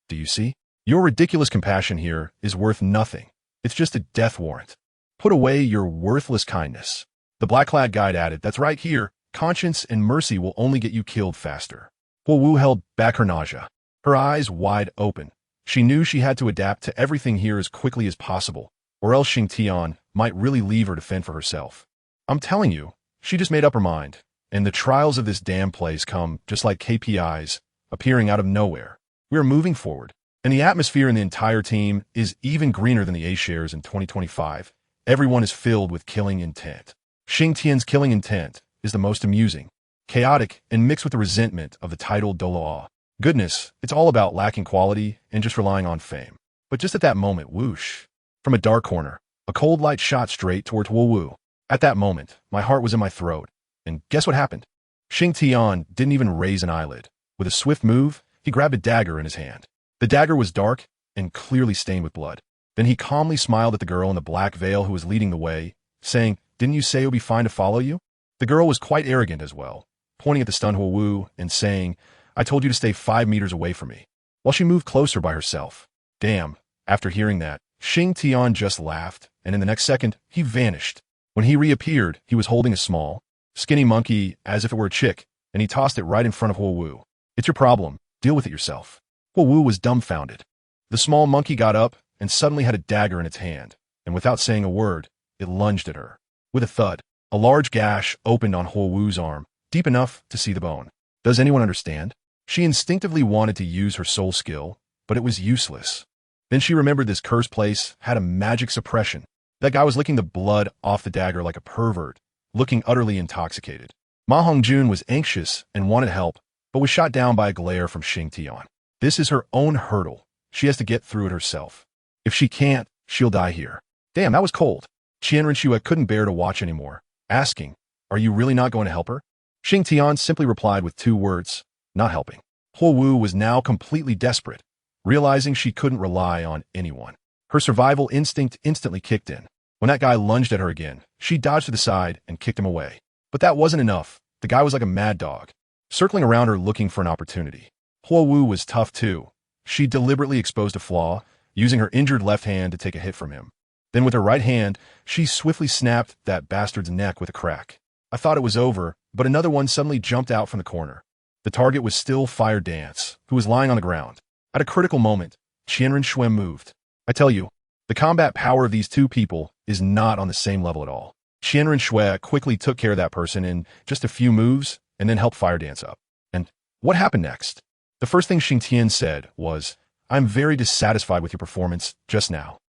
"Do you see? Your ridiculous compassion here is worth nothing. It's just a death warrant. Put away your worthless kindness." The black-clad guide added, "That's right here. Conscience and mercy will only get you killed faster." Hua Wu held back her nausea, her eyes wide open. She knew she had to adapt to everything here as quickly as possible, or else Xingtian might really leave her to fend for herself. I'm telling you, she just made up her mind, and the trials of this damn place come just like KPIs appearing out of nowhere. We are moving forward, and the atmosphere in the entire team is even greener than the A-shares in 2025. Everyone is filled with killing intent. Xingtian's killing intent is the most amusing, chaotic, and mixed with the resentment of the title Douluo. Goodness, it's all about lacking quality and just relying on fame. But just at that moment, whoosh, from a dark corner, a cold light shot straight towards Hua Wu. At that moment, my heart was in my throat, and guess what happened? Xingtian didn't even raise an eyelid. With a swift move, he grabbed a dagger in his hand. The dagger was dark and clearly stained with blood. Then he calmly smiled at the girl in the black veil who was leading the way, saying, "Didn't you say it would be fine to follow you?" The girl was quite arrogant as well, pointing at the stunned Hua Wu and saying, "I told you to stay 5 meters away from me," while she moved closer by herself. Damn, after hearing that, Xingtian just laughed, and in the next second, he vanished. When he reappeared, he was holding a small, skinny monkey as if it were a chick, and he tossed it right in front of Hua Wu. "It's your problem. Deal with it yourself." Hua Wu was dumbfounded. The small monkey got up and suddenly had a dagger in its hand, and without saying a word, it lunged at her. With a thud, a large gash opened on Hua Wu's arm, deep enough to see the bone. Does anyone understand? She instinctively wanted to use her soul skill, but it was useless. Then she remembered this cursed place had a magic suppression. That guy was licking the blood off the dagger like a pervert, looking utterly intoxicated. Ma Hongjun was anxious and wanted help, but was shot down by a glare from Xingtian. This is her own hurdle. She has to get through it herself. If she can't, she'll die here. Damn, that was cold. Qianren couldn't bear to watch anymore, asking, "Are you really not going to help her?" Xingtian simply replied with 2 words, "Not helping." Hua Wu was now completely desperate, realizing she couldn't rely on anyone. Her survival instinct instantly kicked in. When that guy lunged at her again, she dodged to the side and kicked him away. But that wasn't enough. The guy was like a mad dog, circling around her looking for an opportunity. Hua Wu was tough too. She deliberately exposed a flaw, using her injured left hand to take a hit from him. Then with her right hand, she swiftly snapped that bastard's neck with a crack. I thought it was over, but another one suddenly jumped out from the corner. The target was still Fire Dance, who was lying on the ground. At a critical moment, Qianren moved. I tell you, the combat power of these two people is not on the same level at all. Qianren quickly took care of that person in just a few moves and then helped Fire Dance up. And what happened next? The first thing Xingtian said was, "I'm very dissatisfied with your performance just now."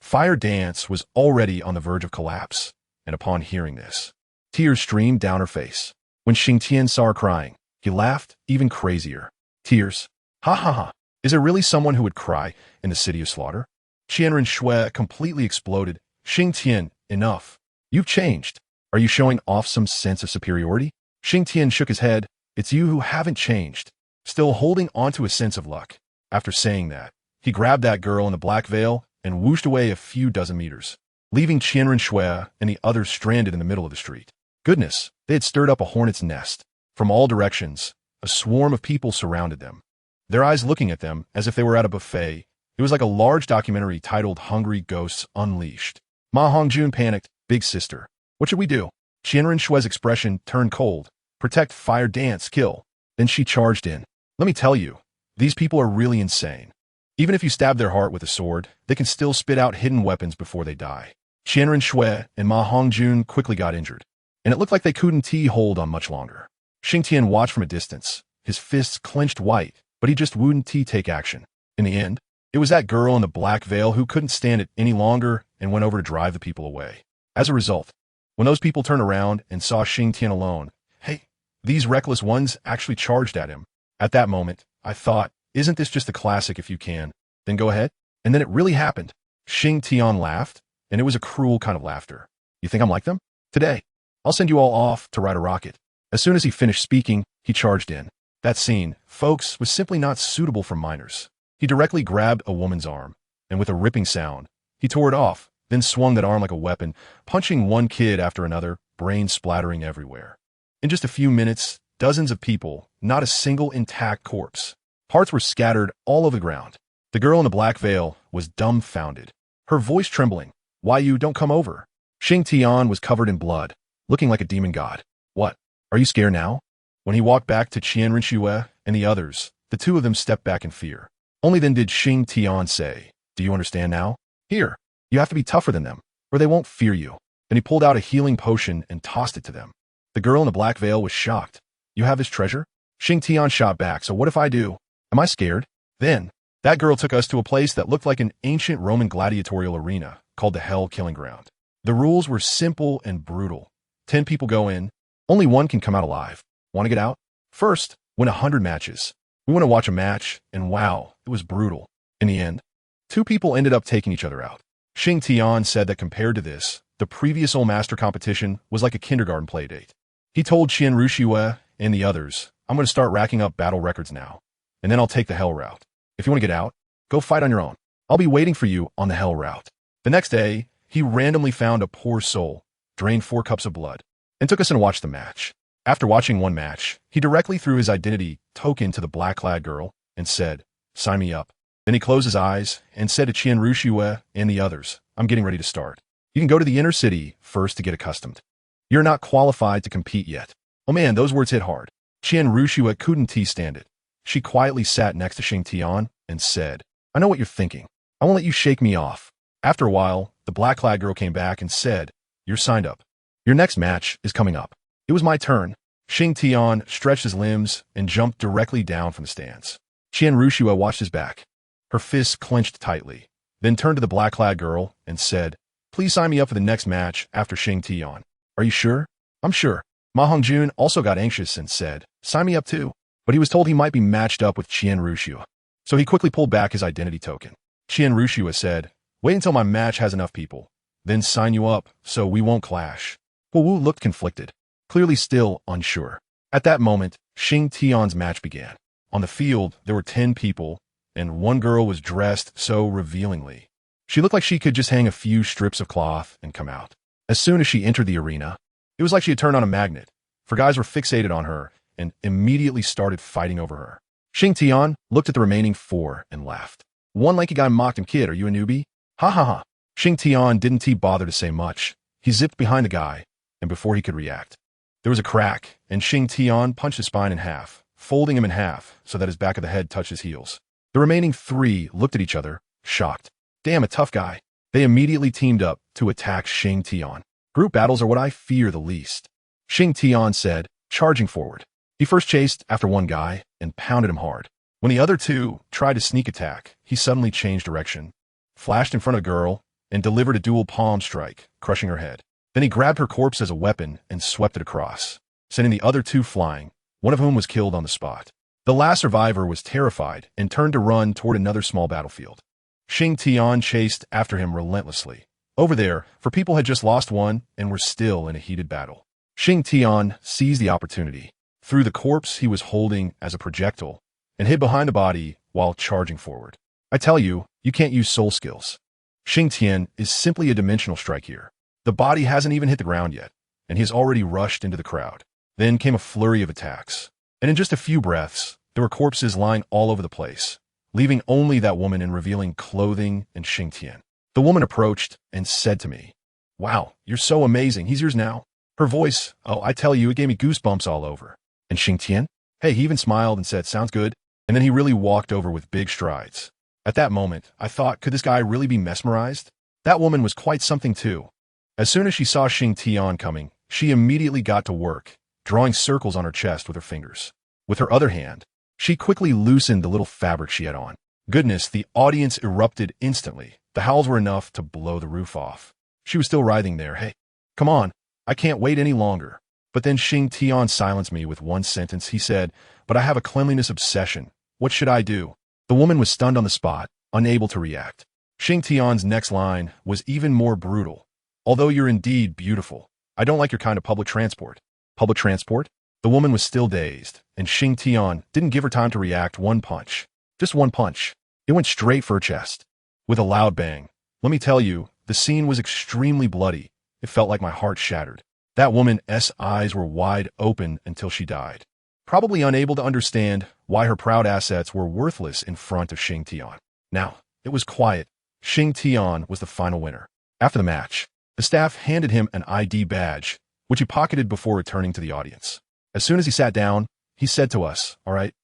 Fire Dance was already on the verge of collapse, and upon hearing this, tears streamed down her face. When Xingtian saw her crying, he laughed even crazier. Tears? Ha ha ha. Is there really someone who would cry in the city of slaughter? Qianren completely exploded. Xingtian, enough. You've changed. Are you showing off some sense of superiority? Xingtian shook his head. It's you who haven't changed. Still holding onto a sense of luck. After saying that, he grabbed that girl in the black veil and whooshed away a few dozen meters, leaving Qianren Shui and the others stranded in the middle of the street. Goodness, they had stirred up a hornet's nest. From all directions, a swarm of people surrounded them, their eyes looking at them as if they were at a buffet. It was like a large documentary titled Hungry Ghosts Unleashed. Ma Hongjun panicked. Big sister, what should we do? Qianren Shui's expression turned cold. Protect, fire, dance, kill. Then she charged in. Let me tell you, these people are really insane. Even if you stab their heart with a sword, they can still spit out hidden weapons before they die. Qianren Shui and Ma Hongjun quickly got injured, and it looked like they couldn't hold on much longer. Xingtian watched from a distance, his fists clenched white, but he just wouldn't take action. In the end, it was that girl in the black veil who couldn't stand it any longer and went over to drive the people away. As a result, when those people turned around and saw Xingtian alone, hey, these reckless ones actually charged at him. At that moment, I thought, isn't this just a classic if you can? Then go ahead. And then it really happened. Xingtian laughed, and it was a cruel kind of laughter. You think I'm like them? Today, I'll send you all off to ride a rocket. As soon as he finished speaking, he charged in. That scene, folks, was simply not suitable for minors. He directly grabbed a woman's arm, and with a ripping sound, he tore it off, then swung that arm like a weapon, punching one kid after another, brains splattering everywhere. In just a few minutes, dozens of people, not a single intact corpse. Parts were scattered all over the ground. The girl in the black veil was dumbfounded, her voice trembling. Why you don't come over? Xingtian was covered in blood, looking like a demon god. What? Are you scared now? When he walked back to Qianren Shui and the others, the two of them stepped back in fear. Only then did Xingtian say, do you understand now? Here, you have to be tougher than them, or they won't fear you. Then he pulled out a healing potion and tossed it to them. The girl in the black veil was shocked. You have this treasure? Xingtian shot back, so what if I do? Am I scared? Then, that girl took us to a place that looked like an ancient Roman gladiatorial arena called the Hell Killing Ground. The rules were simple and brutal. 10 people go in. Only one can come out alive. Want to get out? First, win 100 matches. We want to watch a match, and wow, it was brutal. In the end, 2 people ended up taking each other out. Xingtian said that compared to this, the previous Old Master competition was like a kindergarten playdate. He told Qianren Shui and the others, I'm going to start racking up battle records now, and then I'll take the hell route. If you want to get out, go fight on your own. I'll be waiting for you on the hell route. The next day, he randomly found a poor soul, drained 4 cups of blood, and took us in to watch the match. After watching one match, he directly threw his identity token to the black-clad girl and said, sign me up. Then he closed his eyes and said to Qianren Shui and the others, I'm getting ready to start. You can go to the inner city first to get accustomed. You're not qualified to compete yet. Oh man, those words hit hard. Qianren Shui couldn't stand it. She quietly sat next to Xingtian and said, I know what you're thinking. I won't let you shake me off. After a while, the black-clad girl came back and said, you're signed up. Your next match is coming up. It was my turn. Xingtian stretched his limbs and jumped directly down from the stands. Qianren Shui watched his back. Her fists clenched tightly, then turned to the black-clad girl and said, please sign me up for the next match after Xingtian. Are you sure? I'm sure. Ma Hongjun also got anxious and said, sign me up too. But he was told he might be matched up with Qianren Shui. So he quickly pulled back his identity token. Qianren Shui said, wait until my match has enough people, then sign you up so we won't clash. Hu Wu looked conflicted, clearly still unsure. At that moment, Xingtian's match began. On the field, there were 10 people, and one girl was dressed so revealingly. She looked like she could just hang a few strips of cloth and come out. As soon as she entered the arena, it was like she had turned on a magnet, for guys were fixated on her and immediately started fighting over her. Xingtian looked at the remaining 4 and laughed. One lanky guy mocked him, kid, are you a newbie? Ha ha ha. Xingtian didn't bother to say much. He zipped behind the guy, and before he could react, there was a crack, and Xingtian punched his spine in half, folding him in half so that his back of the head touched his heels. The remaining 3 looked at each other, shocked. Damn, a tough guy. They immediately teamed up to attack Xingtian. Group battles are what I fear the least. Xingtian said, charging forward. He first chased after one guy and pounded him hard. When the other 2 tried to sneak attack, he suddenly changed direction, flashed in front of the girl, and delivered a dual palm strike, crushing her head. Then he grabbed her corpse as a weapon and swept it across, sending the other 2 flying, one of whom was killed on the spot. The last survivor was terrified and turned to run toward another small battlefield. Xingtian chased after him relentlessly. Over there, for people had just lost one and were still in a heated battle. Xingtian seized the opportunity, threw the corpse he was holding as a projectile, and hid behind the body while charging forward. I tell you, you can't use soul skills. Xingtian is simply a dimensional strike here. The body hasn't even hit the ground yet, and he has already rushed into the crowd. Then came a flurry of attacks, and in just a few breaths, there were corpses lying all over the place, leaving only that woman in revealing clothing and Xingtian. The woman approached and said to me, "Wow, you're so amazing. He's yours now." Her voice, oh, I tell you, it gave me goosebumps all over. And Xingtian? Hey, he even smiled and said, "Sounds good." And then he really walked over with big strides. At that moment, I thought, could this guy really be mesmerized? That woman was quite something too. As soon as she saw Xingtian coming, she immediately got to work, drawing circles on her chest with her fingers. With her other hand, she quickly loosened the little fabric she had on. Goodness, the audience erupted instantly. The howls were enough to blow the roof off. She was still writhing there. Hey, come on, I can't wait any longer. But then Xingtian silenced me with one sentence. He said, "But I have a cleanliness obsession. What should I do?" The woman was stunned on the spot, unable to react. Xingtian's next line was even more brutal. "Although you're indeed beautiful, I don't like your kind of public transport." Public transport? The woman was still dazed, and Xingtian didn't give her time to react. One punch. Just one punch. It went straight for her chest. With a loud bang. Let me tell you, the scene was extremely bloody. It felt like my heart shattered. That woman's eyes were wide open until she died, probably unable to understand why her proud assets were worthless in front of Xingtian. Now, it was quiet. Xingtian was the final winner. After the match, the staff handed him an ID badge, which he pocketed before returning to the audience. As soon as he sat down, he said to us, "All right,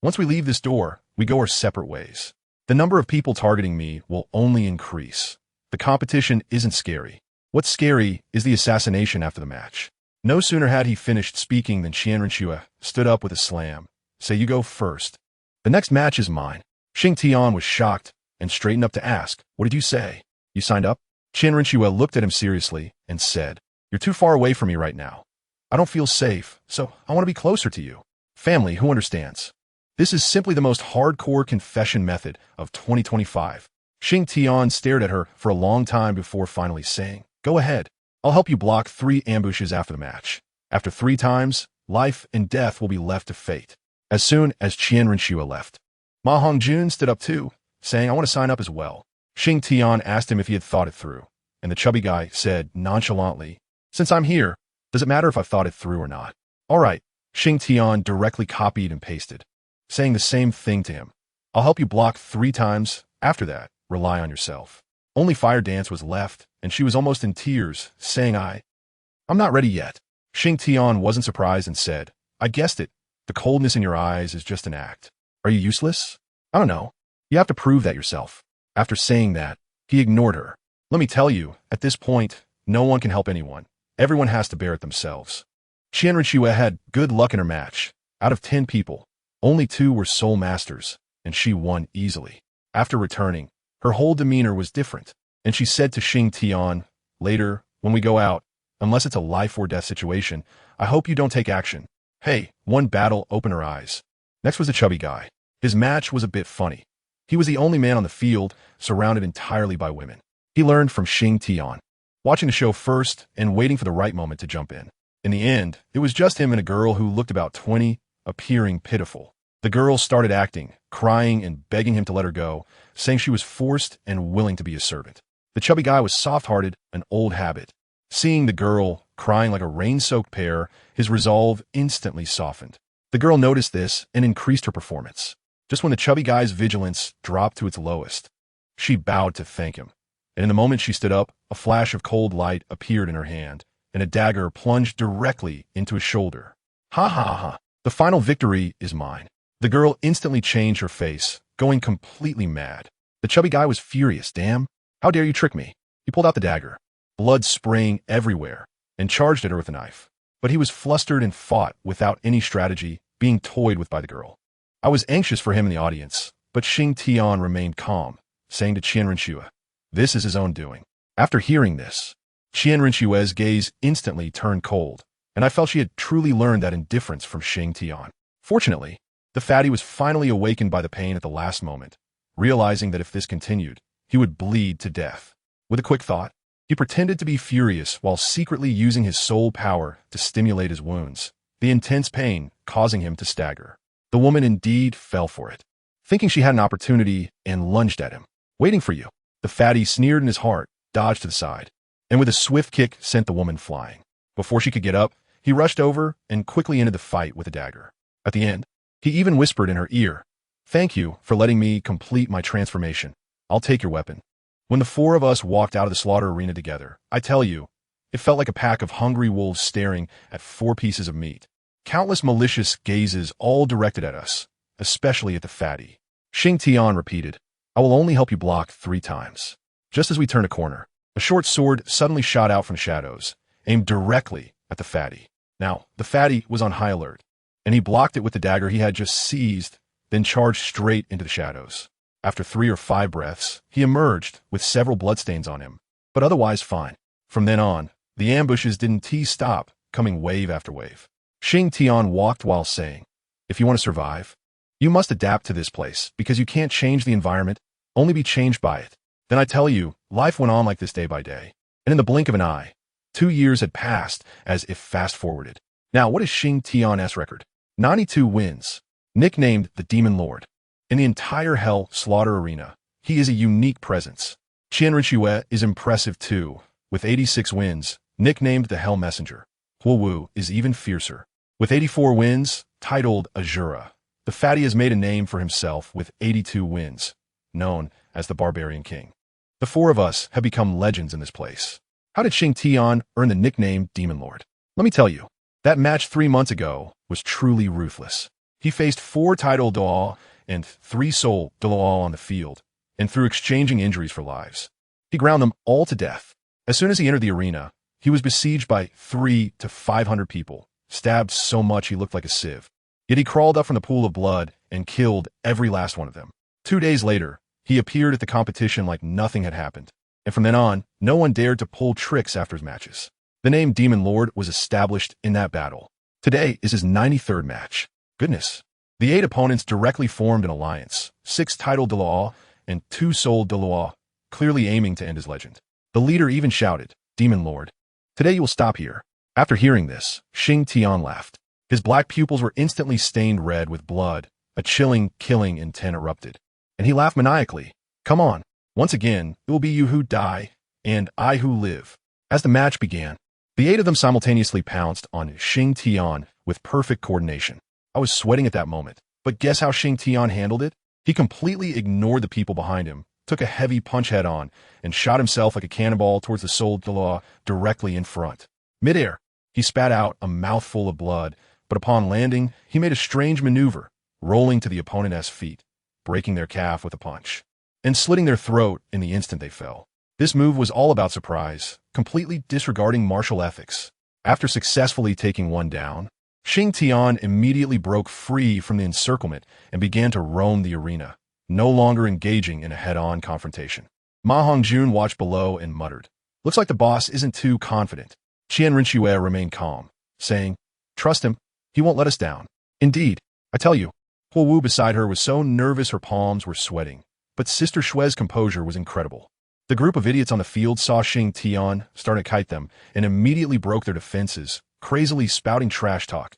once we leave this door, we go our separate ways. The number of people targeting me will only increase. The competition isn't scary. What's scary is the assassination after the match." No sooner had he finished speaking than Xingtian stood up with a slam. "Say you go first. The next match is mine." Xingtian was shocked and straightened up to ask, "What did you say? You signed up?" Xingtian looked at him seriously and said, "You're too far away from me right now. I don't feel safe, so I want to be closer to you. Family who understands." This is simply the most hardcore confession method of 2025. Xingtian stared at her for a long time before finally saying, "Go ahead. I'll help you block 3 ambushes after the match. After 3 times, life and death will be left to fate." As soon as Xingtian left, Ma Hongjun stood up too, saying, "I want to sign up as well." Xingtian asked him if he had thought it through, and the chubby guy said nonchalantly, "Since I'm here, does it matter if I've thought it through or not?" "All right." Xingtian directly copied and pasted, saying the same thing to him. "I'll help you block 3 times. After that, rely on yourself." Only Fire Dance was left, and she was almost in tears, saying, I'm not ready yet." Xingtian wasn't surprised and said, "I guessed it. The coldness in your eyes is just an act. Are you useless? I don't know. You have to prove that yourself." After saying that, he ignored her. Let me tell you, at this point, no one can help anyone. Everyone has to bear it themselves. Xingtian had good luck in her match. Out of 10 people, only 2 were soul masters, and she won easily. After returning, her whole demeanor was different, and she said to Xingtian, "Later, when we go out, unless it's a life or death situation, I hope you don't take action." Hey, one battle opened her eyes. Next was the chubby guy. His match was a bit funny. He was the only man on the field, surrounded entirely by women. He learned from Xingtian, watching the show first and waiting for the right moment to jump in. In the end, it was just him and a girl who looked about 20, appearing pitiful. The girl started acting, crying and begging him to let her go, saying she was forced and willing to be his servant. The chubby guy was soft-hearted, an old habit. Seeing the girl crying like a rain-soaked pear, his resolve instantly softened. The girl noticed this and increased her performance. Just when the chubby guy's vigilance dropped to its lowest, she bowed to thank him. And in the moment she stood up, a flash of cold light appeared in her hand, and a dagger plunged directly into his shoulder. Ha ha ha. The final victory is mine. The girl instantly changed her face, going completely mad. The chubby guy was furious. Damn, how dare you trick me? He pulled out the dagger, blood spraying everywhere, and charged at her with a knife. But he was flustered and fought without any strategy, being toyed with by the girl. I was anxious for him in the audience, but Xingtian remained calm, saying to Xingtian, "This is his own doing." After hearing this, Xingtian's gaze instantly turned cold, and I felt she had truly learned that indifference from Xingtian. Fortunately, the fatty was finally awakened by the pain at the last moment, realizing that if this continued, he would bleed to death. With a quick thought, he pretended to be furious while secretly using his soul power to stimulate his wounds, the intense pain causing him to stagger. The woman indeed fell for it. thinking she had an opportunity, and lunged at him. Waiting for you. The fatty sneered in his heart, dodged to the side, and with a swift kick sent the woman flying. Before she could get up, he rushed over and quickly ended the fight with a dagger. At the end, he even whispered in her ear, "Thank you for letting me complete my transformation. I'll take your weapon." When the four of us walked out of the slaughter arena together, I tell you, it felt like a pack of hungry wolves staring at 4 pieces of meat. Countless malicious gazes all directed at us, especially at the fatty. Xingtian repeated, "I will only help you block 3 times." Just as we turned a corner, a short sword suddenly shot out from the shadows, aimed directly at the fatty. Now, the fatty was on high alert, and he blocked it with the dagger he had just seized, then charged straight into the shadows. After 3 or 5 breaths, he emerged with several bloodstains on him, but otherwise fine. From then on, the ambushes didn't stop, coming wave after wave. Xingtian walked while saying, "If you want to survive, you must adapt to this place, because you can't change the environment, only be changed by it." Then I tell you, life went on like this day by day, and in the blink of an eye, 2 years had passed as if fast-forwarded. Now, what is Xingtian's record? 92 wins, nicknamed the Demon Lord. In the entire Hell Slaughter Arena, he is a unique presence. Qianren is impressive too, with 86 wins, nicknamed the Hell Messenger. Huowu is even fiercer. With 84 wins, titled Azura, the fatty has made a name for himself with 82 wins, known as the Barbarian King. The 4 of us have become legends in this place. How did Xingtian earn the nickname Demon Lord? Let me tell you, that match 3 months ago was truly ruthless. He faced 4 soul.Dual and 3 soul.Dual on the field, and through exchanging injuries for lives, he ground them all to death. As soon as he entered the arena, he was besieged by 300 to 500 people, stabbed so much he looked like a sieve. Yet he crawled up from the pool of blood and killed every last one of them. 2 days later, he appeared at the competition like nothing had happened, and from then on, no one dared to pull tricks after his matches. The name Demon Lord was established in that battle. Today is his 93rd match. Goodness. The 8 opponents directly formed an alliance, 6 soul.Dual and 2 soul.Dual, clearly aiming to end his legend. The leader even shouted, "Demon Lord, today you will stop here." After hearing this, Xingtian laughed. His black pupils were instantly stained red with blood. A chilling, killing intent erupted. And he laughed maniacally. "Come on. Once again, it will be you who die, and I who live." As the match began, the 8 of them simultaneously pounced on Xingtian with perfect coordination. I was sweating at that moment, but guess how Xingtian handled it? He completely ignored the people behind him, took a heavy punch head-on, and shot himself like a cannonball towards the soul.Dual directly in front. Mid-air, he spat out a mouthful of blood, but upon landing, he made a strange maneuver, rolling to the opponent's feet, breaking their calf with a punch, and slitting their throat in the instant they fell. This move was all about surprise, completely disregarding martial ethics. After successfully taking one down, Xingtian immediately broke free from the encirclement and began to roam the arena, no longer engaging in a head-on confrontation. Ma Hongjun watched below and muttered, "Looks like the boss isn't too confident." Qianren remained calm, saying, "Trust him, he won't let us down." Indeed, I tell you, Huowu beside her was so nervous her palms were sweating, but Sister Shue's composure was incredible. The group of idiots on the field saw Xingtian start to kite them and immediately broke their defenses, crazily spouting trash talk.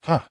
"Huh,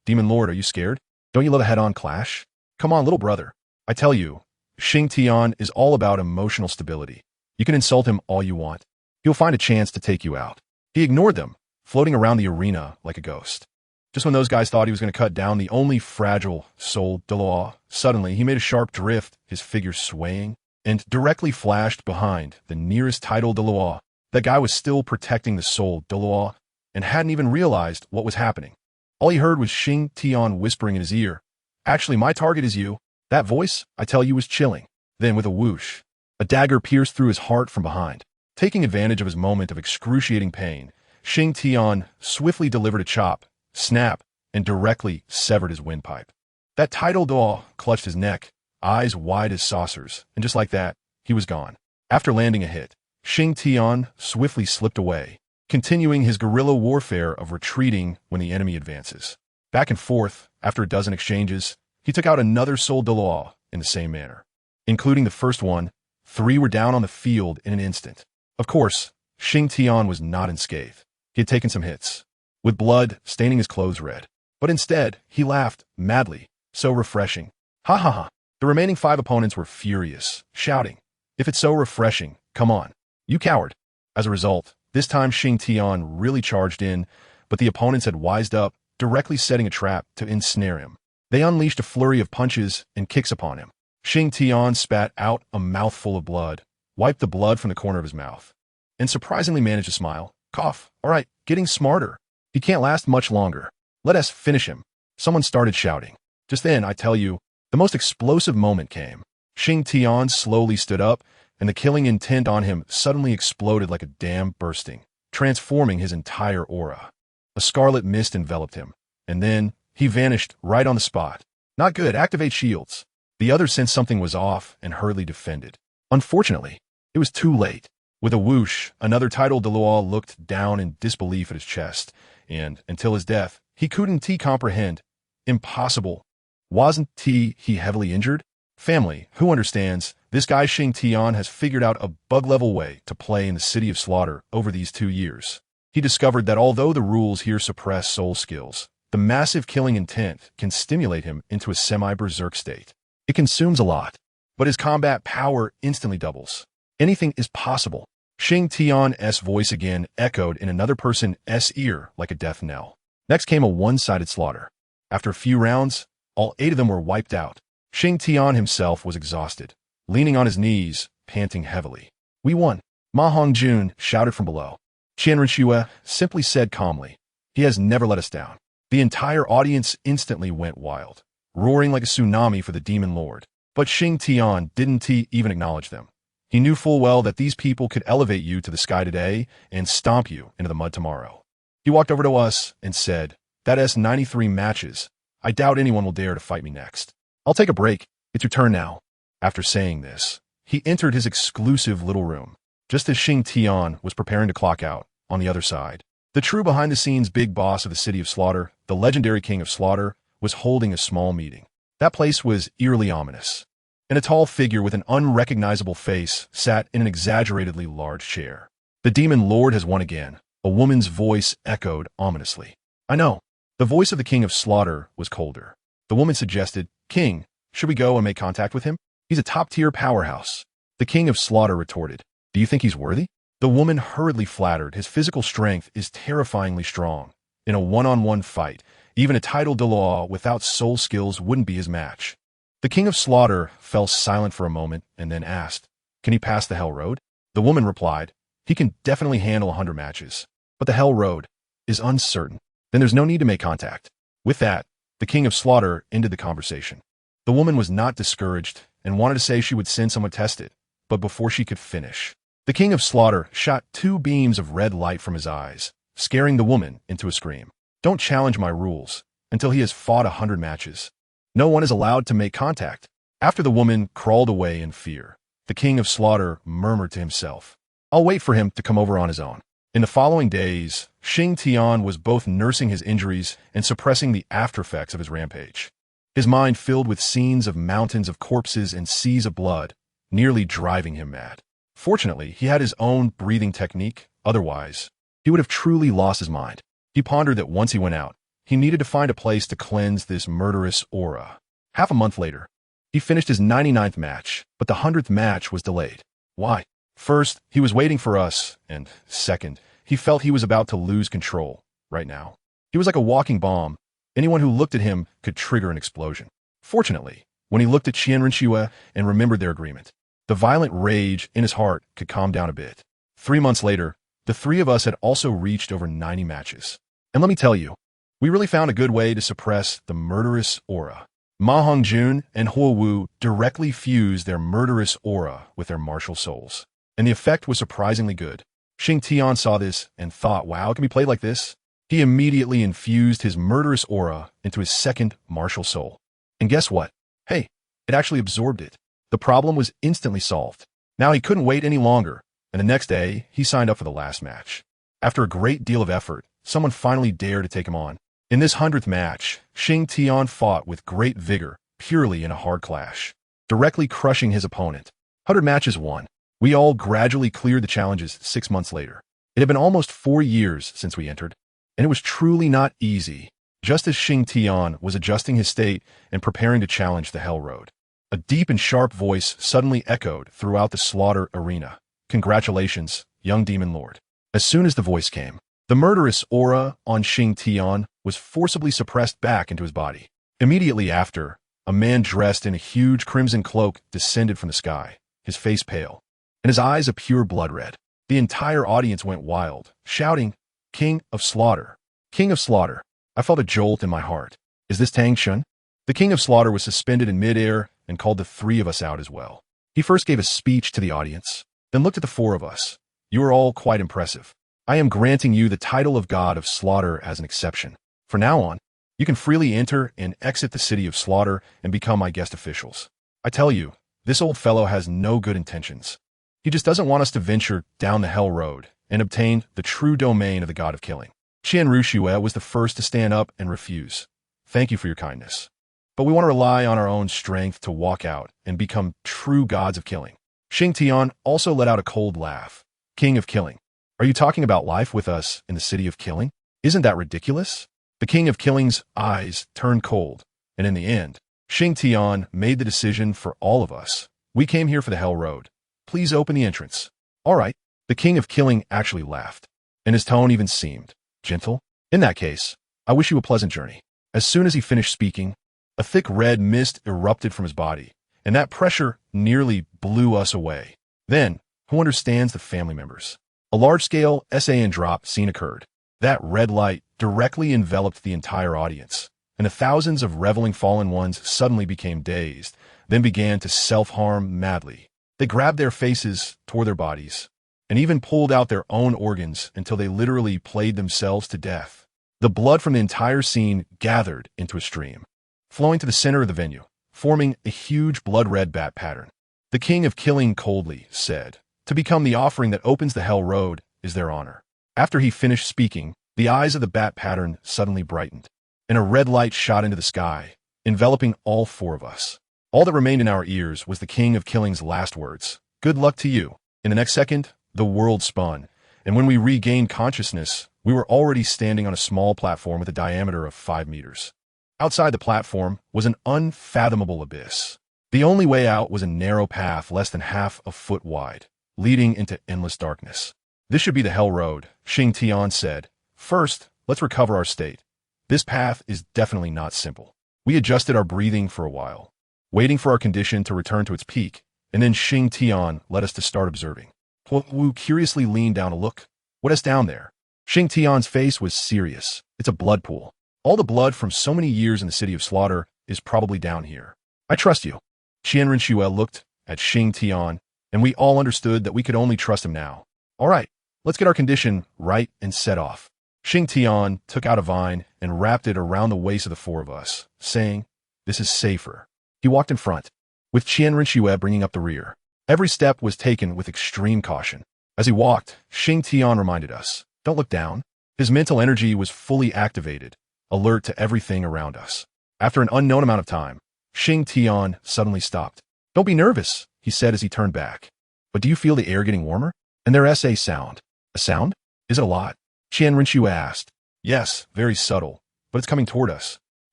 Demon Lord, are you scared? Don't you love a head-on clash? Come on, little brother." I tell you, Xingtian is all about emotional stability. You can insult him all you want. He'll find a chance to take you out. He ignored them, floating around the arena like a ghost. Just when those guys thought he was going to cut down the only fragile soul.Dual, suddenly he made a sharp drift, his figure swaying, and directly flashed behind the nearest soul.Dual. That guy was still protecting the soul.Dual and hadn't even realized what was happening. All he heard was Xingtian whispering in his ear, "Actually, my target is you." That voice, I tell you, was chilling. Then, with a whoosh, a dagger pierced through his heart from behind. Taking advantage of his moment of excruciating pain, Xingtian swiftly delivered a chop, snap, and directly severed his windpipe. That soul.Dual clutched his neck, eyes wide as saucers, and just like that, he was gone. After landing a hit, Xingtian swiftly slipped away, continuing his guerrilla warfare of retreating when the enemy advances. Back and forth, after a dozen exchanges, he took out another soul.Dual in the same manner. Including the first one, 3 were down on the field in an instant. Of course, Xingtian was not unscathed. He had taken some hits, with blood staining his clothes red. But instead, he laughed madly, so refreshing. "Ha ha ha, The remaining 5 opponents were furious, shouting, "If it's so refreshing, come on, you coward." As a result, this time Xingtian really charged in, but the opponents had wised up, directly setting a trap to ensnare him. They unleashed a flurry of punches and kicks upon him. Xingtian spat out a mouthful of blood, wiped the blood from the corner of his mouth, and surprisingly managed to smile. Cough. All right, getting smarter. He can't last much longer. Let us finish him. Someone started shouting. Just then, I tell you, the most explosive moment came. Xingtian slowly stood up, and the killing intent on him suddenly exploded like a dam bursting, transforming his entire aura. A scarlet mist enveloped him, and then he vanished right on the spot. Not good, activate shields. The other sensed something was off and hurriedly defended. Unfortunately, it was too late. With a whoosh, another titled Douluo looked down in disbelief at his chest, and, until his death, he couldn't comprehend. Impossible. Wasn't he heavily injured? Family, who understands? This guy Xingtian has figured out a bug-level way to play in the City of Slaughter over these 2 years. He discovered that although the rules here suppress soul skills, the massive killing intent can stimulate him into a semi-berserk state. It consumes a lot, but his combat power instantly doubles. Anything is possible. Xingtian's voice again echoed in another person's ear like a death knell. Next came a one-sided slaughter. After a few rounds, all 8 of them were wiped out. Xingtian himself was exhausted, leaning on his knees, panting heavily. "We won," Ma Hongjun shouted from below. Qianrenxue simply said calmly, "He has never let us down." The entire audience instantly went wild, roaring like a tsunami for the Demon Lord. But Xingtian didn't even acknowledge them. He knew full well that these people could elevate you to the sky today and stomp you into the mud tomorrow. He walked over to us and said, "That's 93 matches. I doubt anyone will dare to fight me next. I'll take a break. It's your turn now." After saying this, he entered his exclusive little room, just as Xingtian was preparing to clock out. On the other side, the true behind-the-scenes big boss of the City of Slaughter, the legendary King of Slaughter, was holding a small meeting. That place was eerily ominous, and a tall figure with an unrecognizable face sat in an exaggeratedly large chair. "The Demon Lord has won again," a woman's voice echoed ominously. "I know." The voice of the King of Slaughter was colder. The woman suggested, "King, should we go and make contact with him? He's a top-tier powerhouse." The King of Slaughter retorted, "Do you think he's worthy?" The woman hurriedly flattered. "His physical strength is terrifyingly strong. In a one-on-one fight, even a titled Douluo without soul skills wouldn't be his match." The King of Slaughter fell silent for a moment and then asked, "Can he pass the Hell Road?" The woman replied, "He can definitely handle 100 matches, but the Hell Road is uncertain. Then there's no need to make contact." With that, the King of Slaughter ended the conversation. The woman was not discouraged and wanted to say she would send someone to test it, but before she could finish, the King of Slaughter shot 2 beams of red light from his eyes, scaring the woman into a scream. "Don't challenge my rules until he has fought 100 matches. No one is allowed to make contact." After the woman crawled away in fear, the King of Slaughter murmured to himself, "I'll wait for him to come over on his own." In the following days, Xingtian was both nursing his injuries and suppressing the aftereffects of his rampage. His mind filled with scenes of mountains of corpses and seas of blood, nearly driving him mad. Fortunately, he had his own breathing technique. Otherwise, he would have truly lost his mind. He pondered that once he went out, he needed to find a place to cleanse this murderous aura. Half a month later, he finished his 99th match, but the 100th match was delayed. Why? First, he was waiting for us, and second, he felt he was about to lose control right now. He was like a walking bomb. Anyone who looked at him could trigger an explosion. Fortunately, when he looked at Qianrenxue and remembered their agreement, the violent rage in his heart could calm down a bit. 3 months later, the 3 of us had also reached over 90 matches. And let me tell you, we really found a good way to suppress the murderous aura. Ma Hongjun and Huo Wu directly fused their murderous aura with their martial souls, and the effect was surprisingly good. Xingtian saw this and thought, wow, it can be played like this? He immediately infused his murderous aura into his second martial soul. And guess what? Hey, it actually absorbed it. The problem was instantly solved. Now he couldn't wait any longer, and the next day, he signed up for the last match. After a great deal of effort, someone finally dared to take him on. In this 100th match, Xingtian fought with great vigor, purely in a hard clash, directly crushing his opponent. 100 matches won. We all gradually cleared the challenges 6 months later. It had been almost 4 years since we entered, and it was truly not easy, just as Xingtian was adjusting his state and preparing to challenge the Hell Road. A deep and sharp voice suddenly echoed throughout the slaughter arena. Congratulations, young demon lord. As soon as the voice came, the murderous aura on Xingtian was forcibly suppressed back into his body. Immediately after, a man dressed in a huge crimson cloak descended from the sky, his face pale, and his eyes a pure blood red. The entire audience went wild, shouting, King of Slaughter! King of Slaughter! I felt a jolt in my heart. Is this Tang Shun? The King of Slaughter was suspended in midair and called the three of us out as well. He first gave a speech to the audience, then looked at the four of us. You are all quite impressive. I am granting you the title of God of Slaughter as an exception. From now on, you can freely enter and exit the city of Slaughter and become my guest officials. I tell you, this old fellow has no good intentions. He just doesn't want us to venture down the hell road and obtain the true domain of the God of Killing. Qian Ruxue was the first to stand up and refuse. Thank you for your kindness. But we want to rely on our own strength to walk out and become true gods of killing. Xingtian also let out a cold laugh. King of Killing. Are you talking about life with us in the city of killing? Isn't that ridiculous? The King of Killing's eyes turned cold, and in the end, Xingtian made the decision for all of us. We came here for the Hell Road. Please open the entrance. All right. The King of Killing actually laughed, and his tone even seemed gentle. In that case, I wish you a pleasant journey. As soon as he finished speaking, a thick red mist erupted from his body, and that pressure nearly blew us away. Then, who understands the family members? A large-scale SAN drop scene occurred. That red light directly enveloped the entire audience, and the thousands of reveling fallen ones suddenly became dazed, then began to self-harm madly. They grabbed their faces, tore their bodies, and even pulled out their own organs until they literally played themselves to death. The blood from the entire scene gathered into a stream, flowing to the center of the venue, forming a huge blood-red bat pattern. The King of Killing coldly said, to become the offering that opens the Hell Road is their honor. After he finished speaking, the eyes of the bat pattern suddenly brightened, and a red light shot into the sky, enveloping all four of us. All that remained in our ears was the King of Killing's last words. Good luck to you. In the next second, the world spun, and when we regained consciousness, we were already standing on a small platform with a diameter of 5 meters. Outside the platform was an unfathomable abyss. The only way out was a narrow path less than half a foot wide, leading into endless darkness. This should be the Hell Road, Xingtian said. First, let's recover our state. This path is definitely not simple. We adjusted our breathing for a while, waiting for our condition to return to its peak, and then Xingtian led us to start observing. Wu curiously leaned down to look. What is down there? Xingtian's face was serious. It's a blood pool. All the blood from so many years in the city of slaughter is probably down here. I trust you. Qian Ruxue looked at Xingtian, and we all understood that we could only trust him now. All right, let's get our condition right and set off. Xingtian took out a vine and wrapped it around the waist of the four of us, saying, this is safer. He walked in front, with Qian Ruxue bringing up the rear. Every step was taken with extreme caution. As he walked, Xingtian reminded us, don't look down. His mental energy was fully activated, alert to everything around us. After an unknown amount of time, Xingtian suddenly stopped. Don't be nervous, he said as he turned back. But do you feel the air getting warmer? And there's a sound. A sound? Is it a lot? Qian Ruxue asked. Yes, very subtle, but it's coming toward us.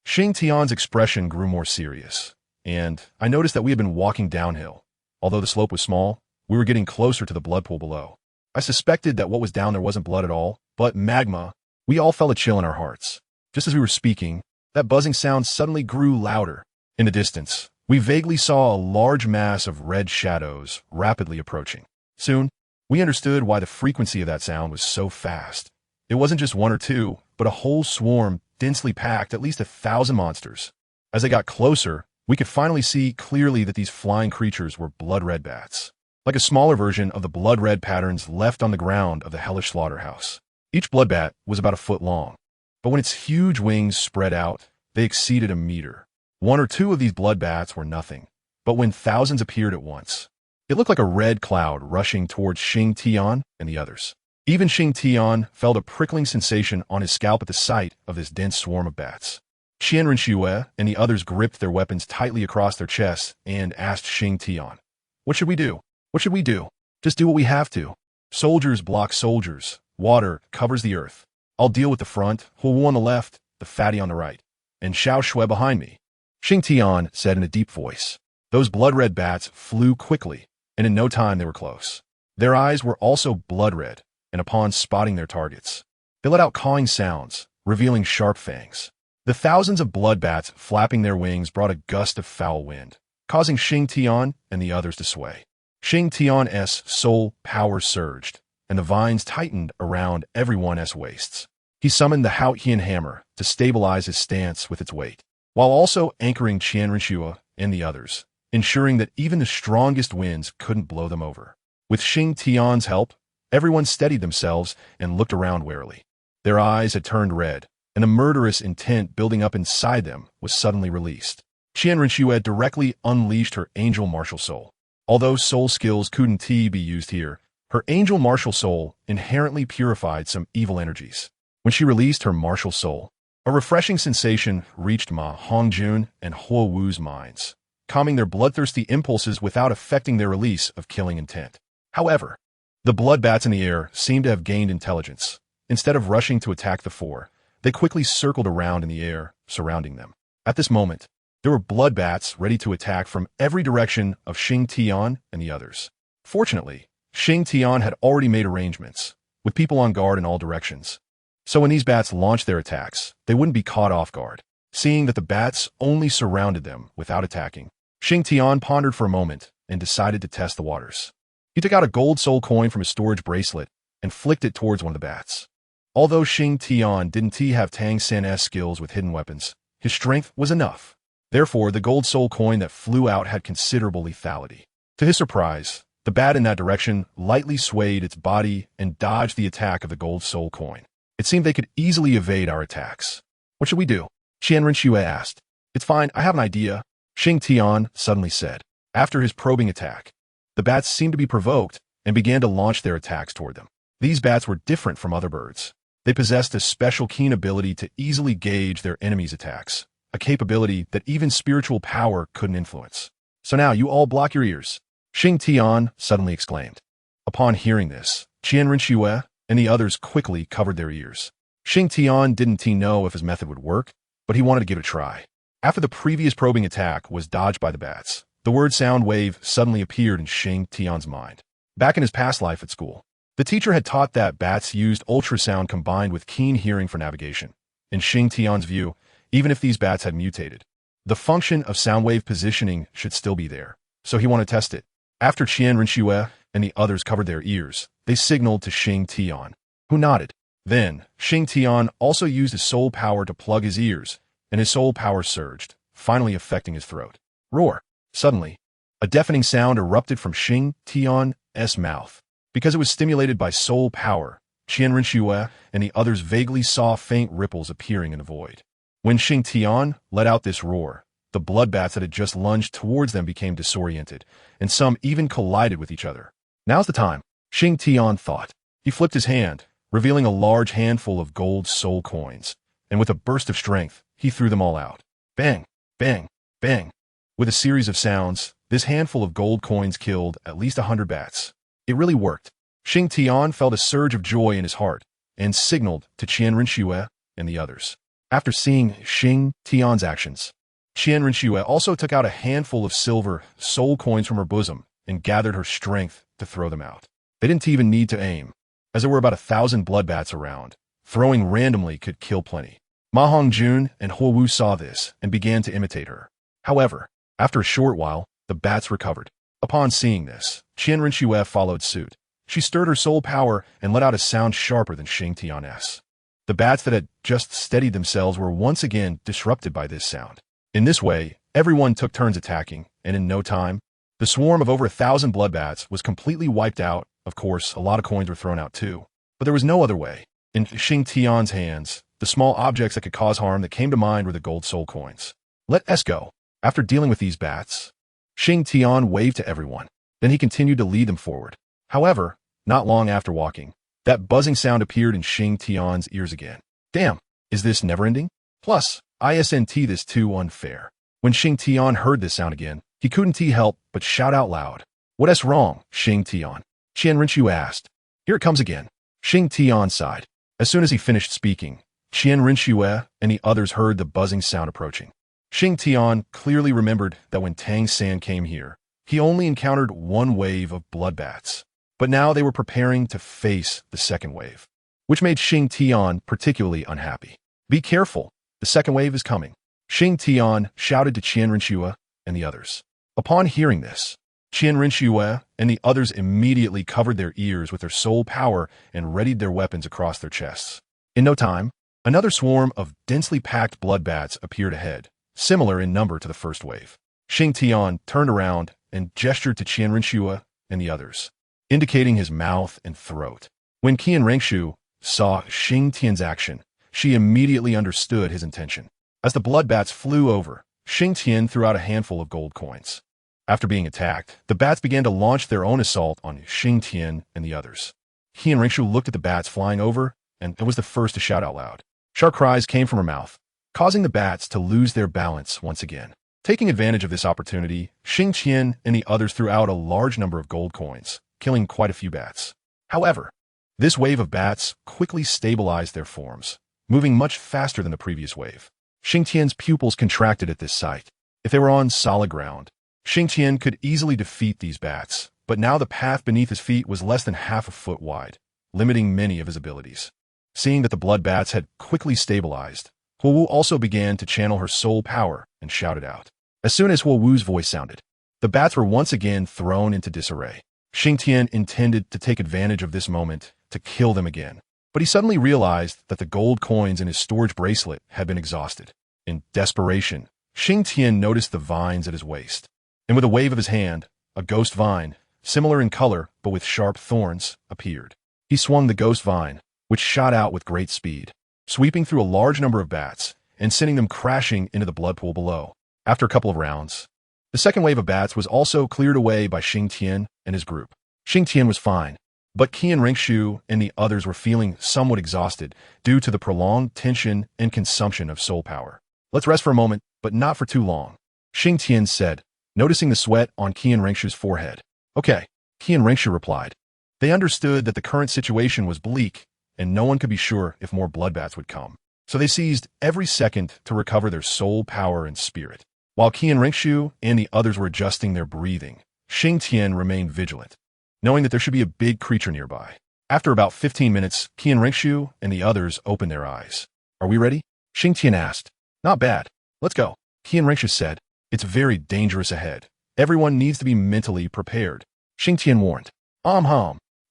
Xingtian's expression grew more serious, and I noticed that we had been walking downhill. Although the slope was small, we were getting closer to the blood pool below. I suspected that what was down there wasn't blood at all, but magma. We all felt a chill in our hearts. Just as we were speaking, that buzzing sound suddenly grew louder. In the distance, we vaguely saw a large mass of red shadows rapidly approaching. Soon, we understood why the frequency of that sound was so fast. It wasn't just one or two, but a whole swarm densely packed, at least 1,000 monsters. As they got closer, we could finally see clearly that these flying creatures were blood-red bats, like a smaller version of the blood-red patterns left on the ground of the hellish slaughterhouse. Each blood bat was about a foot long, but when its huge wings spread out, they exceeded a meter. One or two of these blood bats were nothing, but when thousands appeared at once, it looked like a red cloud rushing towards Xingtian and the others. Even Xingtian felt a prickling sensation on his scalp at the sight of this dense swarm of bats. Qian Ruxue and the others gripped their weapons tightly across their chests and asked Xingtian, what should we do? What should we do? Just do what we have to. Soldiers block soldiers. Water covers the earth. I'll deal with the front, Hu on the left, the fatty on the right, and Xiao Shui behind me. Xingtian said in a deep voice. Those blood-red bats flew quickly, and in no time they were close. Their eyes were also blood-red, and upon spotting their targets, they let out cawing sounds, revealing sharp fangs. The thousands of blood bats flapping their wings brought a gust of foul wind, causing Xingtian and the others to sway. Xingtian's soul power surged, and the vines tightened around everyone's waists. He summoned the Xingtian hammer to stabilize his stance with its weight, while also anchoring Qianrenshua and the others, ensuring that even the strongest winds couldn't blow them over. With Xingtian's help, everyone steadied themselves and looked around warily. Their eyes had turned red, and the murderous intent building up inside them was suddenly released. Qianrenshua directly unleashed her angel martial soul. Although soul skills couldn't be used here, her angel martial soul inherently purified some evil energies. When she released her martial soul, a refreshing sensation reached Ma Hongjun and Huo Wu's minds, calming their bloodthirsty impulses without affecting their release of killing intent. However, the blood bats in the air seemed to have gained intelligence. Instead of rushing to attack the four, they quickly circled around in the air, surrounding them. At this moment, there were blood bats ready to attack from every direction of Xingtian and the others. Fortunately, Xingtian had already made arrangements, with people on guard in all directions. So when these bats launched their attacks, they wouldn't be caught off guard. Seeing that the bats only surrounded them without attacking, Xingtian pondered for a moment and decided to test the waters. He took out a gold soul coin from his storage bracelet and flicked it towards one of the bats. Although Xingtian didn't have Tang's skills with hidden weapons, his strength was enough. Therefore, the gold soul coin that flew out had considerable lethality. To his surprise, the bat in that direction lightly swayed its body and dodged the attack of the gold soul coin. It seemed they could easily evade our attacks. What should we do? Qianrenshua asked. It's fine, I have an idea, Xingtian suddenly said. After his probing attack, the bats seemed to be provoked and began to launch their attacks toward them. These bats were different from other birds. They possessed a special keen ability to easily gauge their enemies' attacks, a capability that even spiritual power couldn't influence. So now you all block your ears, Xingtian suddenly exclaimed. Upon hearing this, Qianrenshua and the others quickly covered their ears. Xingtian didn't know if his method would work, but he wanted to give it a try. After the previous probing attack was dodged by the bats, the word sound wave suddenly appeared in Xingtian's mind. Back in his past life at school, the teacher had taught that bats used ultrasound combined with keen hearing for navigation. In Xingtian's view, even if these bats had mutated, the function of sound wave positioning should still be there, so he wanted to test it. After Qianrenshua and the others covered their ears, they signaled to Xingtian, who nodded. Then, Xingtian also used his soul power to plug his ears, and his soul power surged, finally affecting his throat. Roar! Suddenly, a deafening sound erupted from Xingtian's mouth. Because it was stimulated by soul power, Qianrenshua and the others vaguely saw faint ripples appearing in the void. When Xingtian let out this roar, the blood bats that had just lunged towards them became disoriented, and some even collided with each other. Now's the time, Xingtian thought. He flipped his hand, revealing a large handful of gold soul coins, and with a burst of strength, he threw them all out. Bang! Bang! Bang! With a series of sounds, this handful of gold coins killed at least 100 bats. It really worked. Xingtian felt a surge of joy in his heart and signaled to Qianrenshua and the others. After seeing Xingtian's actions, Qianrenshua also took out a handful of silver soul coins from her bosom and gathered her strength to throw them out. They didn't even need to aim, as there were about 1,000 blood bats around. Throwing randomly could kill plenty. Ma Hongjun and Huo Wu saw this and began to imitate her. However, after a short while, the bats recovered. Upon seeing this, Qianrenshua followed suit. She stirred her soul power and let out a sound sharper than Xingtian's. The bats that had just steadied themselves were once again disrupted by this sound. In this way, everyone took turns attacking, and in no time, the swarm of over 1,000 blood bats was completely wiped out. Of course, a lot of coins were thrown out too. But there was no other way. In Xingtian's hands, the small objects that could cause harm that came to mind were the gold soul coins. Let us go. After dealing with these bats, Xingtian waved to everyone. Then he continued to lead them forward. However, not long after walking, that buzzing sound appeared in Xingtian's ears again. Damn, is this never-ending? Plus, isn't this too unfair? When Xingtian heard this sound again, he couldn't help but shout out loud. What's wrong, Xingtian? Qianrenshua asked. Here it comes again. Xingtian sighed. As soon as he finished speaking, Qianrenshua and the others heard the buzzing sound approaching. Xingtian clearly remembered that when Tang San came here, he only encountered one wave of blood bats. But now they were preparing to face the second wave, which made Xingtian particularly unhappy. Be careful, the second wave is coming. Xingtian shouted to Qian Rinxue and the others. Upon hearing this, Qian Rinxue and the others immediately covered their ears with their soul power and readied their weapons across their chests. In no time, another swarm of densely packed blood bats appeared ahead, similar in number to the first wave. Xingtian turned around and gestured to Qian Rinxue and the others, indicating his mouth and throat. When Qian Rinxue saw Xingtian's action, she immediately understood his intention. As the blood bats flew over, Xingtian threw out a handful of gold coins. After being attacked, the bats began to launch their own assault on Xingtian and the others. Qian Rinxue looked at the bats flying over and was the first to shout out loud. Sharp cries came from her mouth, causing the bats to lose their balance once again. Taking advantage of this opportunity, Xingtian and the others threw out a large number of gold coins, killing quite a few bats. However, this wave of bats quickly stabilized their forms, moving much faster than the previous wave. Xingtian's pupils contracted at this sight. If they were on solid ground, Xingtian could easily defeat these bats, but now the path beneath his feet was less than half a foot wide, limiting many of his abilities. Seeing that the blood bats had quickly stabilized, Huowu also began to channel her soul power and shouted out. As soon as Huowu's voice sounded, the bats were once again thrown into disarray. Xingtian intended to take advantage of this moment to kill them again, but he suddenly realized that the gold coins in his storage bracelet had been exhausted. In desperation, Xingtian noticed the vines at his waist, and with a wave of his hand, a ghost vine, similar in color but with sharp thorns, appeared. He swung the ghost vine, which shot out with great speed, sweeping through a large number of bats and sending them crashing into the blood pool below. After a couple of rounds, the second wave of bats was also cleared away by Xingtian and his group. Xingtian was fine, but Qian Rinxue and the others were feeling somewhat exhausted due to the prolonged tension and consumption of soul power. Let's rest for a moment, but not for too long, Xingtian said, noticing the sweat on Qian Rinxue's forehead. Okay, Qian Rinxue replied. They understood that the current situation was bleak, and no one could be sure if more blood bats would come. So they seized every second to recover their soul power and spirit. While Qian Rinxue and the others were adjusting their breathing, Xingtian remained vigilant, knowing that there should be a big creature nearby. After about 15 minutes, Qian Rinxue and the others opened their eyes. Are we ready? Xingtian asked. Not bad. Let's go. Qian Rinxue said. It's very dangerous ahead. Everyone needs to be mentally prepared. Xingtian warned.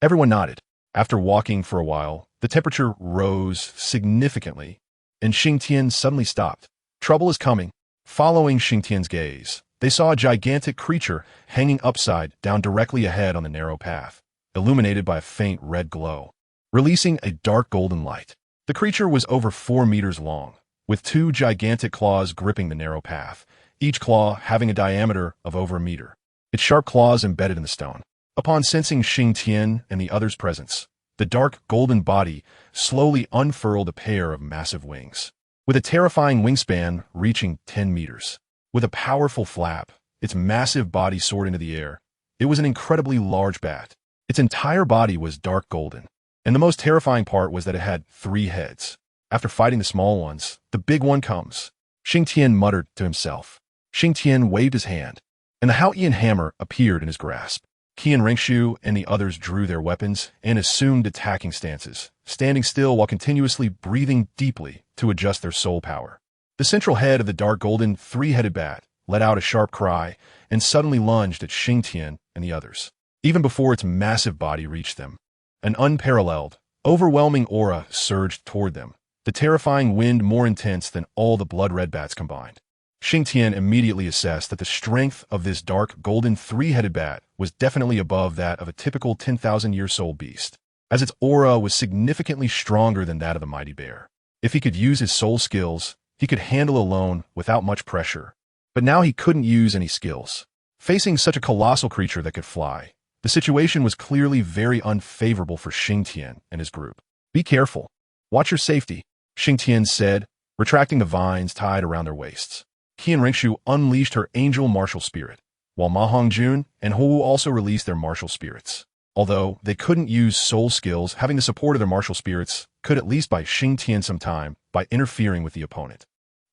Everyone nodded. After walking for a while, the temperature rose significantly, and Xingtian suddenly stopped. Trouble is coming. Following Xingtian's gaze, they saw a gigantic creature hanging upside down directly ahead on the narrow path, illuminated by a faint red glow, releasing a dark golden light. The creature was over 4 meters long, with 2 gigantic claws gripping the narrow path, each claw having a diameter of over a meter, its sharp claws embedded in the stone. Upon sensing Xingtian and the others' presence, the dark golden body slowly unfurled a pair of massive wings, with a terrifying wingspan reaching 10 meters. With a powerful flap, its massive body soared into the air. It was an incredibly large bat. Its entire body was dark golden, and the most terrifying part was that it had 3 heads. After fighting the small ones, the big one comes. Xingtian muttered to himself. Xingtian waved his hand, and the Haotian hammer appeared in his grasp. Qian Rinxue and the others drew their weapons and assumed attacking stances, standing still while continuously breathing deeply to adjust their soul power. The central head of the dark golden 3-headed bat let out a sharp cry and suddenly lunged at Xingtian and the others. Even before its massive body reached them, an unparalleled, overwhelming aura surged toward them, the terrifying wind more intense than all the blood-red bats combined. Xingtian immediately assessed that the strength of this dark golden 3-headed bat was definitely above that of a typical 10,000-year soul beast, as its aura was significantly stronger than that of the mighty bear. If he could use his soul skills, he could handle alone without much pressure, but now he couldn't use any skills. Facing such a colossal creature that could fly, the situation was clearly very unfavorable for Xingtian and his group. Be careful. Watch your safety, Xingtian said, retracting the vines tied around their waists. Qian Rinxue unleashed her angel martial spirit, while Ma Hongjun and Huowu also released their martial spirits. Although they couldn't use soul skills, having the support of their martial spirits could at least buy Xingtian some time by interfering with the opponent.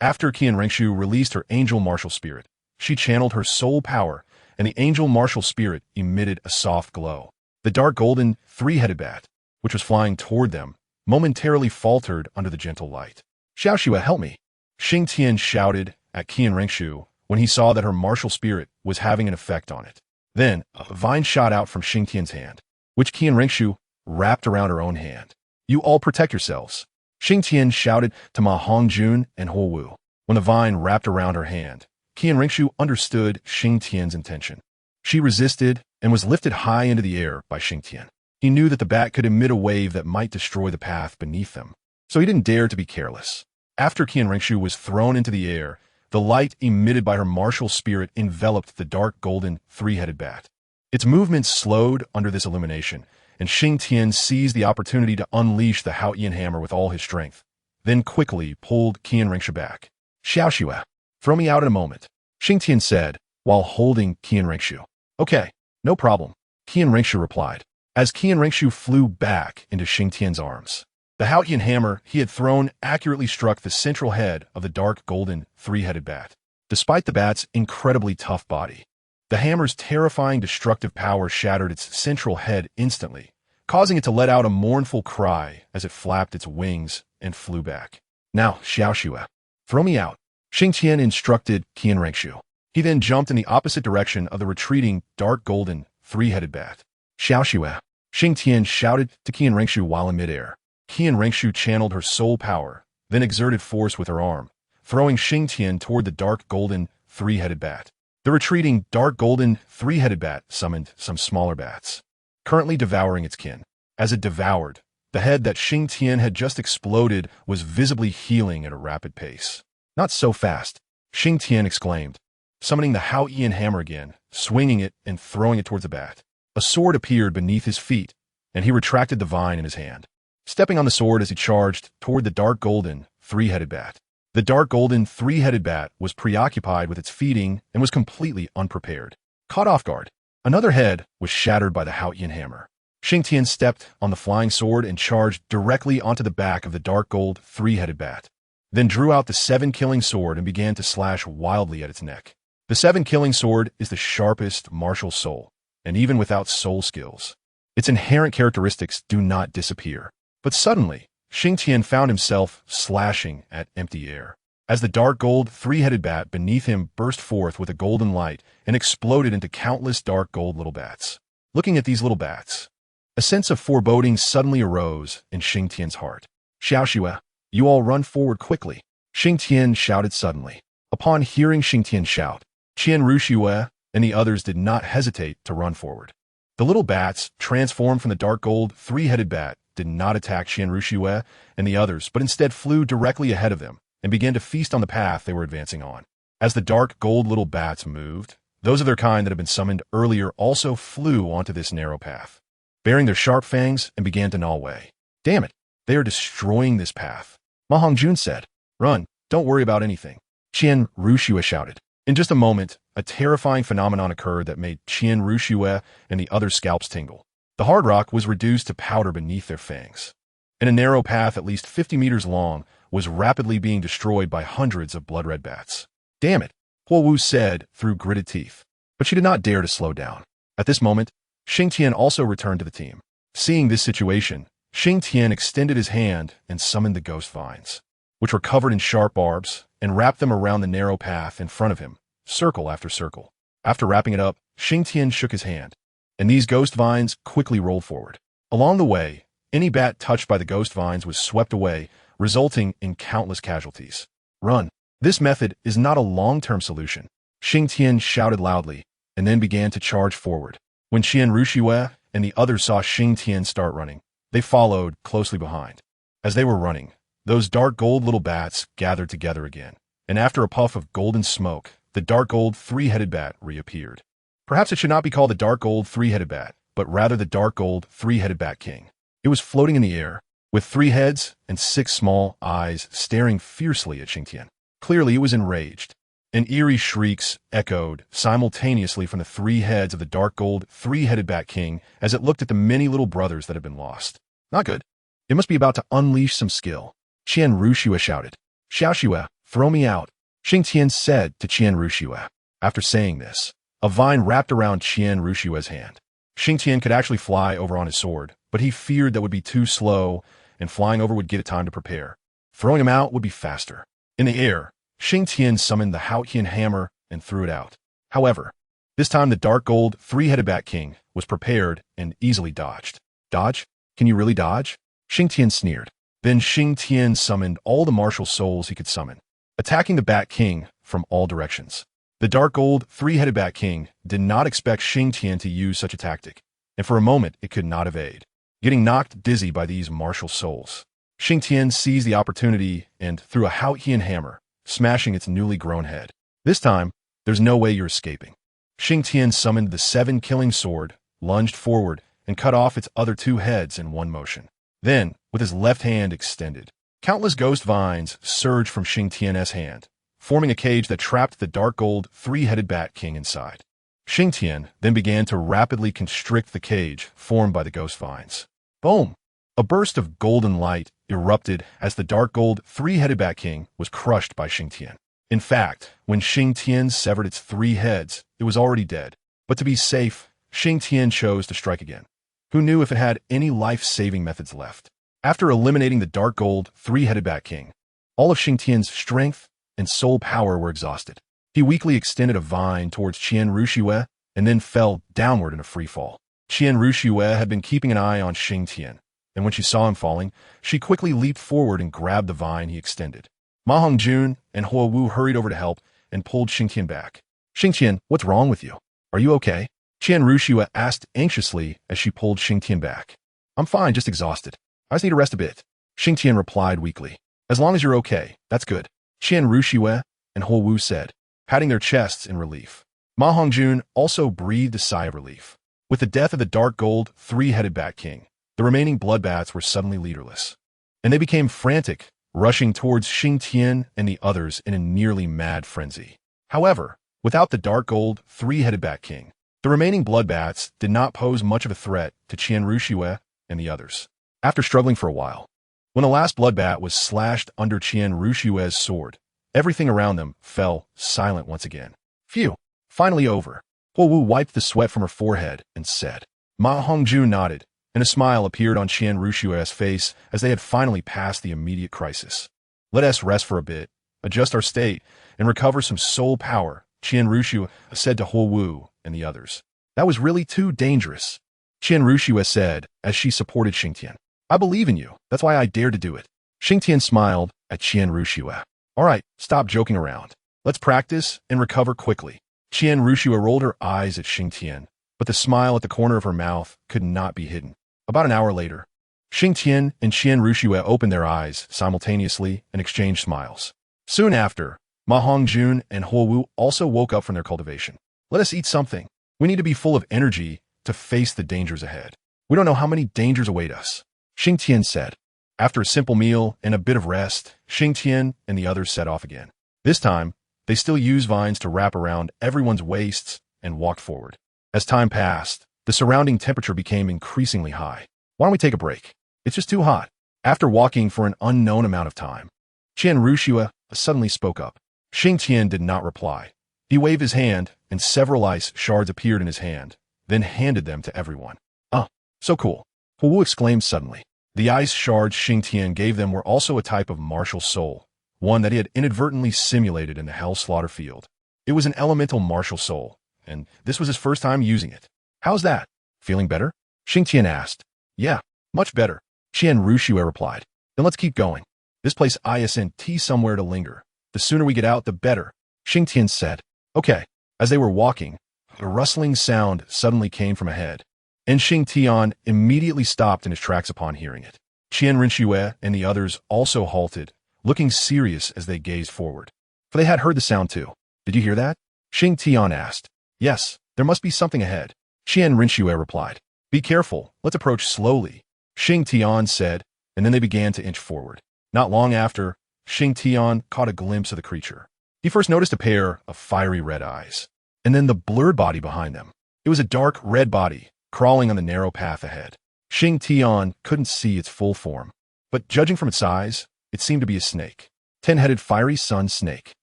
After Qian Rengshu released her angel martial spirit, she channeled her soul power, and the angel martial spirit emitted a soft glow. The dark golden, three-headed bat, which was flying toward them, momentarily faltered under the gentle light. "Xiaoxue, help me!" Xingtian shouted at Qian Rengshu when he saw that her martial spirit was having an effect on it. Then, a vine shot out from Xingtian's hand, which Qian Rengshu wrapped around her own hand. "You all protect yourselves," Xingtian shouted to Ma Hongjun and Huo Wu. When the vine wrapped around her hand, Qian Rengshu understood Xingtian's intention. She resisted and was lifted high into the air by Xingtian. He knew that the bat could emit a wave that might destroy the path beneath them, so he didn't dare to be careless. After Qian Rengshu was thrown into the air, the light emitted by her martial spirit enveloped the dark golden, three-headed bat. Its movements slowed under this illumination, and Xingtian seized the opportunity to unleash the Haotian hammer with all his strength, then quickly pulled Qian Rengshu back. "Xiaoxue, throw me out in a moment," Xingtian said, while holding Qian Rengshu. "Okay, no problem," Qian Rengshu replied, as Qian Rengshu flew back into Xingtian's arms. The Haotian hammer he had thrown accurately struck the central head of the dark golden, three-headed bat. Despite the bat's incredibly tough body, the hammer's terrifying destructive power shattered its central head instantly, causing it to let out a mournful cry as it flapped its wings and flew back. "Now, Xiaoxue, throw me out," Xingtian instructed Qian Rengshu. He then jumped in the opposite direction of the retreating dark golden, three-headed bat. "Xiaoxue," Xingtian shouted to Qian Rengshu while in midair. Qian Rengshu channeled her soul power, then exerted force with her arm, throwing Xingtian toward the dark golden, three-headed bat. The retreating dark golden, three-headed bat summoned some smaller bats, currently devouring its kin. As it devoured, the head that Xingtian had just exploded was visibly healing at a rapid pace. "Not so fast," Xingtian exclaimed, summoning the Haotian hammer again, swinging it and throwing it towards the bat. A sword appeared beneath his feet, and he retracted the vine in his hand, stepping on the sword as he charged toward the dark golden, three-headed bat. The dark golden, three-headed bat was preoccupied with its feeding and was completely unprepared. Caught off guard, another head was shattered by the Haotian hammer. Xingtian stepped on the flying sword and charged directly onto the back of the dark gold, three-headed bat, then drew out the seven-killing sword and began to slash wildly at its neck. The seven-killing sword is the sharpest martial soul, and even without soul skills, its inherent characteristics do not disappear. But suddenly, Xingtian found himself slashing at empty air, as the dark gold, three-headed bat beneath him burst forth with a golden light and exploded into countless dark gold little bats. Looking at these little bats, a sense of foreboding suddenly arose in Xingtian's heart. "Xiaoxue, you all run forward quickly," Xingtian shouted suddenly. Upon hearing Xingtian shout, Qian Ruxue and the others did not hesitate to run forward. The little bats, transformed from the dark gold, three-headed bat, did not attack Qian Ruxue and the others, but instead flew directly ahead of them and began to feast on the path they were advancing on. As the dark gold little bats moved, those of their kind that had been summoned earlier also flew onto this narrow path, baring their sharp fangs and began to gnaw away. "Damn it, they are destroying this path," Ma Hongjun said. "Run, don't worry about anything," Qian Ruxue shouted. In just a moment, a terrifying phenomenon occurred that made Qian Ruxue and the other scalps tingle. The hard rock was reduced to powder beneath their fangs, and a narrow path at least 50 meters long was rapidly being destroyed by hundreds of blood-red bats. "Damn it," Huo Wu said through gritted teeth, but she did not dare to slow down. At this moment, Xingtian also returned to the team. Seeing this situation, Xingtian extended his hand and summoned the ghost vines, which were covered in sharp barbs, and wrapped them around the narrow path in front of him, circle after circle. After wrapping it up, Xingtian shook his hand, and these ghost vines quickly rolled forward. Along the way, any bat touched by the ghost vines was swept away, resulting in countless casualties. "Run. This method is not a long-term solution," Xingtian shouted loudly, and then began to charge forward. When Qian Ruxue and the others saw Xingtian start running, they followed closely behind. As they were running, those dark gold little bats gathered together again, and after a puff of golden smoke, the dark gold, three-headed bat reappeared. Perhaps it should not be called the dark gold, three-headed bat, but rather the dark gold, three-headed bat king. It was floating in the air, with 3 heads and 6 small eyes staring fiercely at Xingtian. Clearly, it was enraged, and eerie shrieks echoed simultaneously from the 3 heads of the dark gold, three-headed bat king as it looked at the many little brothers that had been lost. Not good. It must be about to unleash some skill. Qian Ruxue shouted. "Xiaoxue, Throw me out, Xingtian said to Qian Ruxue. After saying this, a vine wrapped around Qian Rushue's hand. Xingtian could actually fly over on his sword, but he feared that would be too slow, and flying over would give it time to prepare. Throwing him out would be faster. In the air, Xingtian summoned the Xingtian hammer and threw it out. However, this time the dark gold three-headed Bat King was prepared and easily dodged. Dodge? Can you really dodge? Xingtian sneered. Then Xingtian summoned all the martial souls he could summon, attacking the Bat King from all directions. The dark gold three-headed Bat King did not expect Xingtian to use such a tactic, and for a moment it could not evade. Getting knocked dizzy by these martial souls, Xingtian seized the opportunity and threw a Xingtian hammer, smashing its newly grown head. This time, there's no way you're escaping. Xingtian summoned the 7-killing sword, lunged forward, and cut off its other 2 heads in one motion. Then, with his left hand extended, countless ghost vines surged from Xingtian's hand, forming a cage that trapped the dark gold three-headed Bat King inside. Xingtian then began to rapidly constrict the cage formed by the ghost vines. Boom! A burst of golden light erupted as the dark gold three-headed Bat King was crushed by Xingtian. In fact, when Xingtian severed its 3 heads, it was already dead. But to be safe, Xingtian chose to strike again. Who knew if it had any life-saving methods left? After eliminating the dark gold three-headed Bat King, all of Xingtian's strength and soul power were exhausted. He weakly extended a vine towards Qian Ruxue and then fell downward in a free fall. Qian Ruxue had been keeping an eye on Xingtian, and when she saw him falling, she quickly leaped forward and grabbed the vine he extended. Ma Hongjun and Huo Wu hurried over to help and pulled Xingtian back. Xingtian, what's wrong with you? Are you okay? Qian Ruxue asked anxiously as she pulled Xingtian back. I'm fine, just exhausted. I just need to rest a bit. Xingtian replied weakly. As long as you're okay, that's good. Qian Ruxue and Huo Wu said, patting their chests in relief. Ma Hongjun also breathed a sigh of relief. With the death of the dark gold three-headed Bat King, the remaining bloodbats were suddenly leaderless, and they became frantic, rushing towards Xingtian and the others in a nearly mad frenzy. However, without the dark gold three-headed Bat King, the remaining bloodbats did not pose much of a threat to Qian Ruxue and the others. After struggling for a while, when the last bloodbat was slashed under Qian Rushue's sword, everything around them fell silent once again. Phew, finally over. Huo Wu wiped the sweat from her forehead and said. Ma Hongjun nodded, and a smile appeared on Qian Rushue's face as they had finally passed the immediate crisis. Let us rest for a bit, adjust our state, and recover some soul power, Qian Ruxue said to Huo Wu and the others. That was really too dangerous, Qian Ruxue said as she supported Xingtian. I believe in you, that's why I dared to do it. Xingtian smiled at Qian Ruxue. All right, stop joking around. Let's practice and recover quickly. Qian Ruxue rolled her eyes at Xingtian, but the smile at the corner of her mouth could not be hidden. About an hour later, Xingtian and Qian Ruxue opened their eyes simultaneously and exchanged smiles. Soon after, Ma Hongjun and Huo Wu also woke up from their cultivation. Let us eat something. We need to be full of energy to face the dangers ahead. We don't know how many dangers await us, Xingtian said. After a simple meal and a bit of rest, Xingtian and the others set off again. This time, they still used vines to wrap around everyone's waists and walked forward. As time passed, the surrounding temperature became increasingly high. Why don't we take a break? It's just too hot. After walking for an unknown amount of time, Qian Ruxue suddenly spoke up. Xingtian did not reply. He waved his hand, and several ice shards appeared in his hand, then handed them to everyone. Oh, so cool. Huo Wu exclaimed suddenly. The ice shards Xingtian gave them were also a type of martial soul, one that he had inadvertently simulated in the Hell Slaughter field. It was an elemental martial soul, and this was his first time using it. How's that? Feeling better? Xingtian asked. Yeah, much better, Qian Ruxue replied. Then let's keep going. This place isn't somewhere to linger. The sooner we get out, the better, Xingtian said. Okay. As they were walking, a rustling sound suddenly came from ahead, and Xingtian immediately stopped in his tracks upon hearing it. Qian Ruxue and the others also halted, looking serious as they gazed forward. For they had heard the sound too. Did you hear that? Xingtian asked. Yes, there must be something ahead, Qian Ruxue replied. Be careful, let's approach slowly, Xingtian said, and then they began to inch forward. Not long after, Xingtian caught a glimpse of the creature. He first noticed a pair of fiery red eyes, and then the blurred body behind them. It was a dark red body, crawling on the narrow path ahead. Xingtian couldn't see its full form, but judging from its size, it seemed to be a snake. 10-headed fiery sun snake,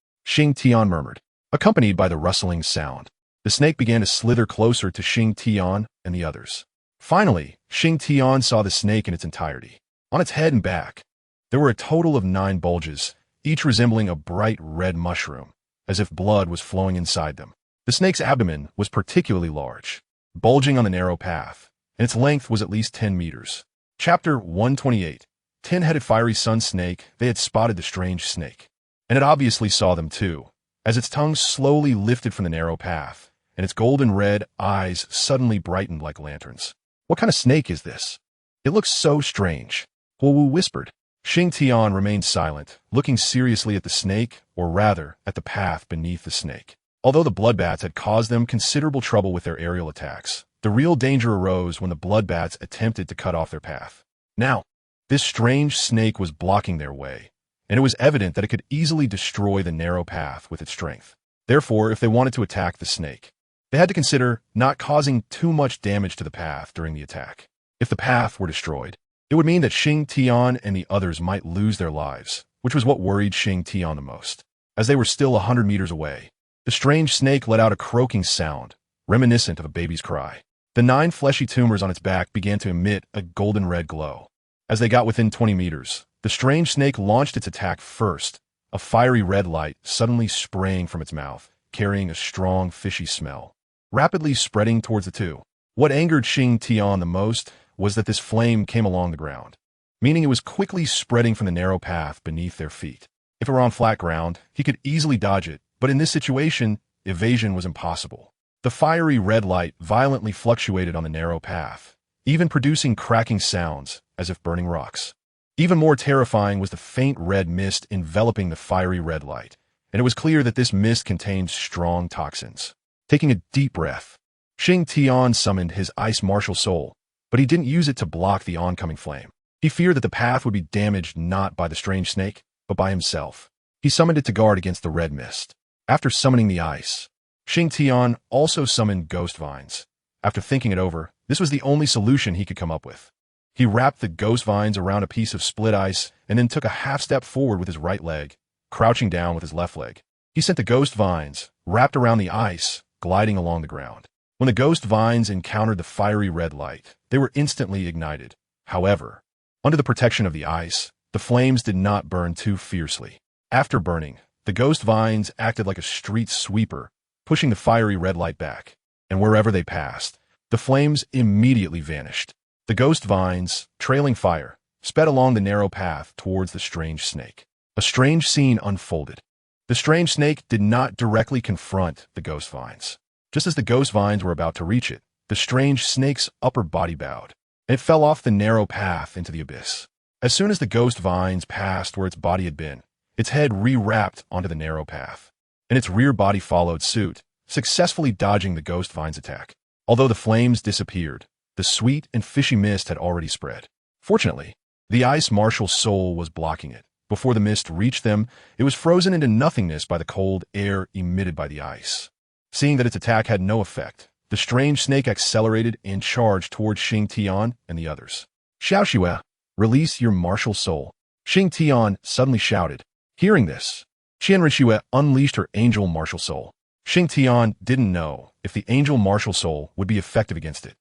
Xingtian murmured, accompanied by the rustling sound. The snake began to slither closer to Xingtian and the others. Finally, Xingtian saw the snake in its entirety. On its head and back, there were a total of 9 bulges, each resembling a bright red mushroom, as if blood was flowing inside them. The snake's abdomen was particularly large, bulging on the narrow path, and its length was at least 10 meters. Chapter 128. 10-headed fiery sun snake. They had spotted the strange snake, and it obviously saw them too, as its tongue slowly lifted from the narrow path, and its golden red eyes suddenly brightened like lanterns. What kind of snake is this? It looks so strange, Huowu whispered. Xingtian remained silent, looking seriously at the snake, or rather, at the path beneath the snake. Although the bloodbats had caused them considerable trouble with their aerial attacks, the real danger arose when the bloodbats attempted to cut off their path. Now, this strange snake was blocking their way, and it was evident that it could easily destroy the narrow path with its strength. Therefore, if they wanted to attack the snake, they had to consider not causing too much damage to the path during the attack. If the path were destroyed, it would mean that Xingtian and the others might lose their lives, which was what worried Xingtian the most. As they were still 100 meters away, the strange snake let out a croaking sound, reminiscent of a baby's cry. The 9 fleshy tumors on its back began to emit a golden red glow. As they got within 20 meters, the strange snake launched its attack first, a fiery red light suddenly spraying from its mouth, carrying a strong fishy smell, rapidly spreading towards the two. What angered Xingtian the most was that this flame came along the ground, meaning it was quickly spreading from the narrow path beneath their feet. If it were on flat ground, he could easily dodge it, but in this situation, evasion was impossible. The fiery red light violently fluctuated on the narrow path, even producing cracking sounds as if burning rocks. Even more terrifying was the faint red mist enveloping the fiery red light, and it was clear that this mist contained strong toxins. Taking a deep breath, Xingtian summoned his ice martial soul, but he didn't use it to block the oncoming flame. He feared that the path would be damaged not by the strange snake, but by himself. He summoned it to guard against the red mist. After summoning the ice, Xingtian also summoned ghost vines. After thinking it over, this was the only solution he could come up with. He wrapped the ghost vines around a piece of split ice and then took a half step forward with his right leg, crouching down with his left leg. He sent the ghost vines, wrapped around the ice, gliding along the ground. When the ghost vines encountered the fiery red light, they were instantly ignited. However, under the protection of the ice, the flames did not burn too fiercely. After burning, the ghost vines acted like a street sweeper, pushing the fiery red light back, and wherever they passed, the flames immediately vanished. The ghost vines, trailing fire, sped along the narrow path towards the strange snake. A strange scene unfolded. The strange snake did not directly confront the ghost vines. Just as the ghost vines were about to reach it, the strange snake's upper body bowed, and it fell off the narrow path into the abyss. As soon as the ghost vines passed where its body had been, its head re-wrapped onto the narrow path, and its rear body followed suit, successfully dodging the ghost vine's attack. Although the flames disappeared, the sweet and fishy mist had already spread. Fortunately, the ice martial soul was blocking it. Before the mist reached them, it was frozen into nothingness by the cold air emitted by the ice. Seeing that its attack had no effect, the strange snake accelerated and charged towards Xingtian and the others. Xiaoxue, release your martial soul, Xingtian suddenly shouted. Hearing this, Qianrenxue unleashed her angel martial soul. Xingtian didn't know if the angel martial soul would be effective against it,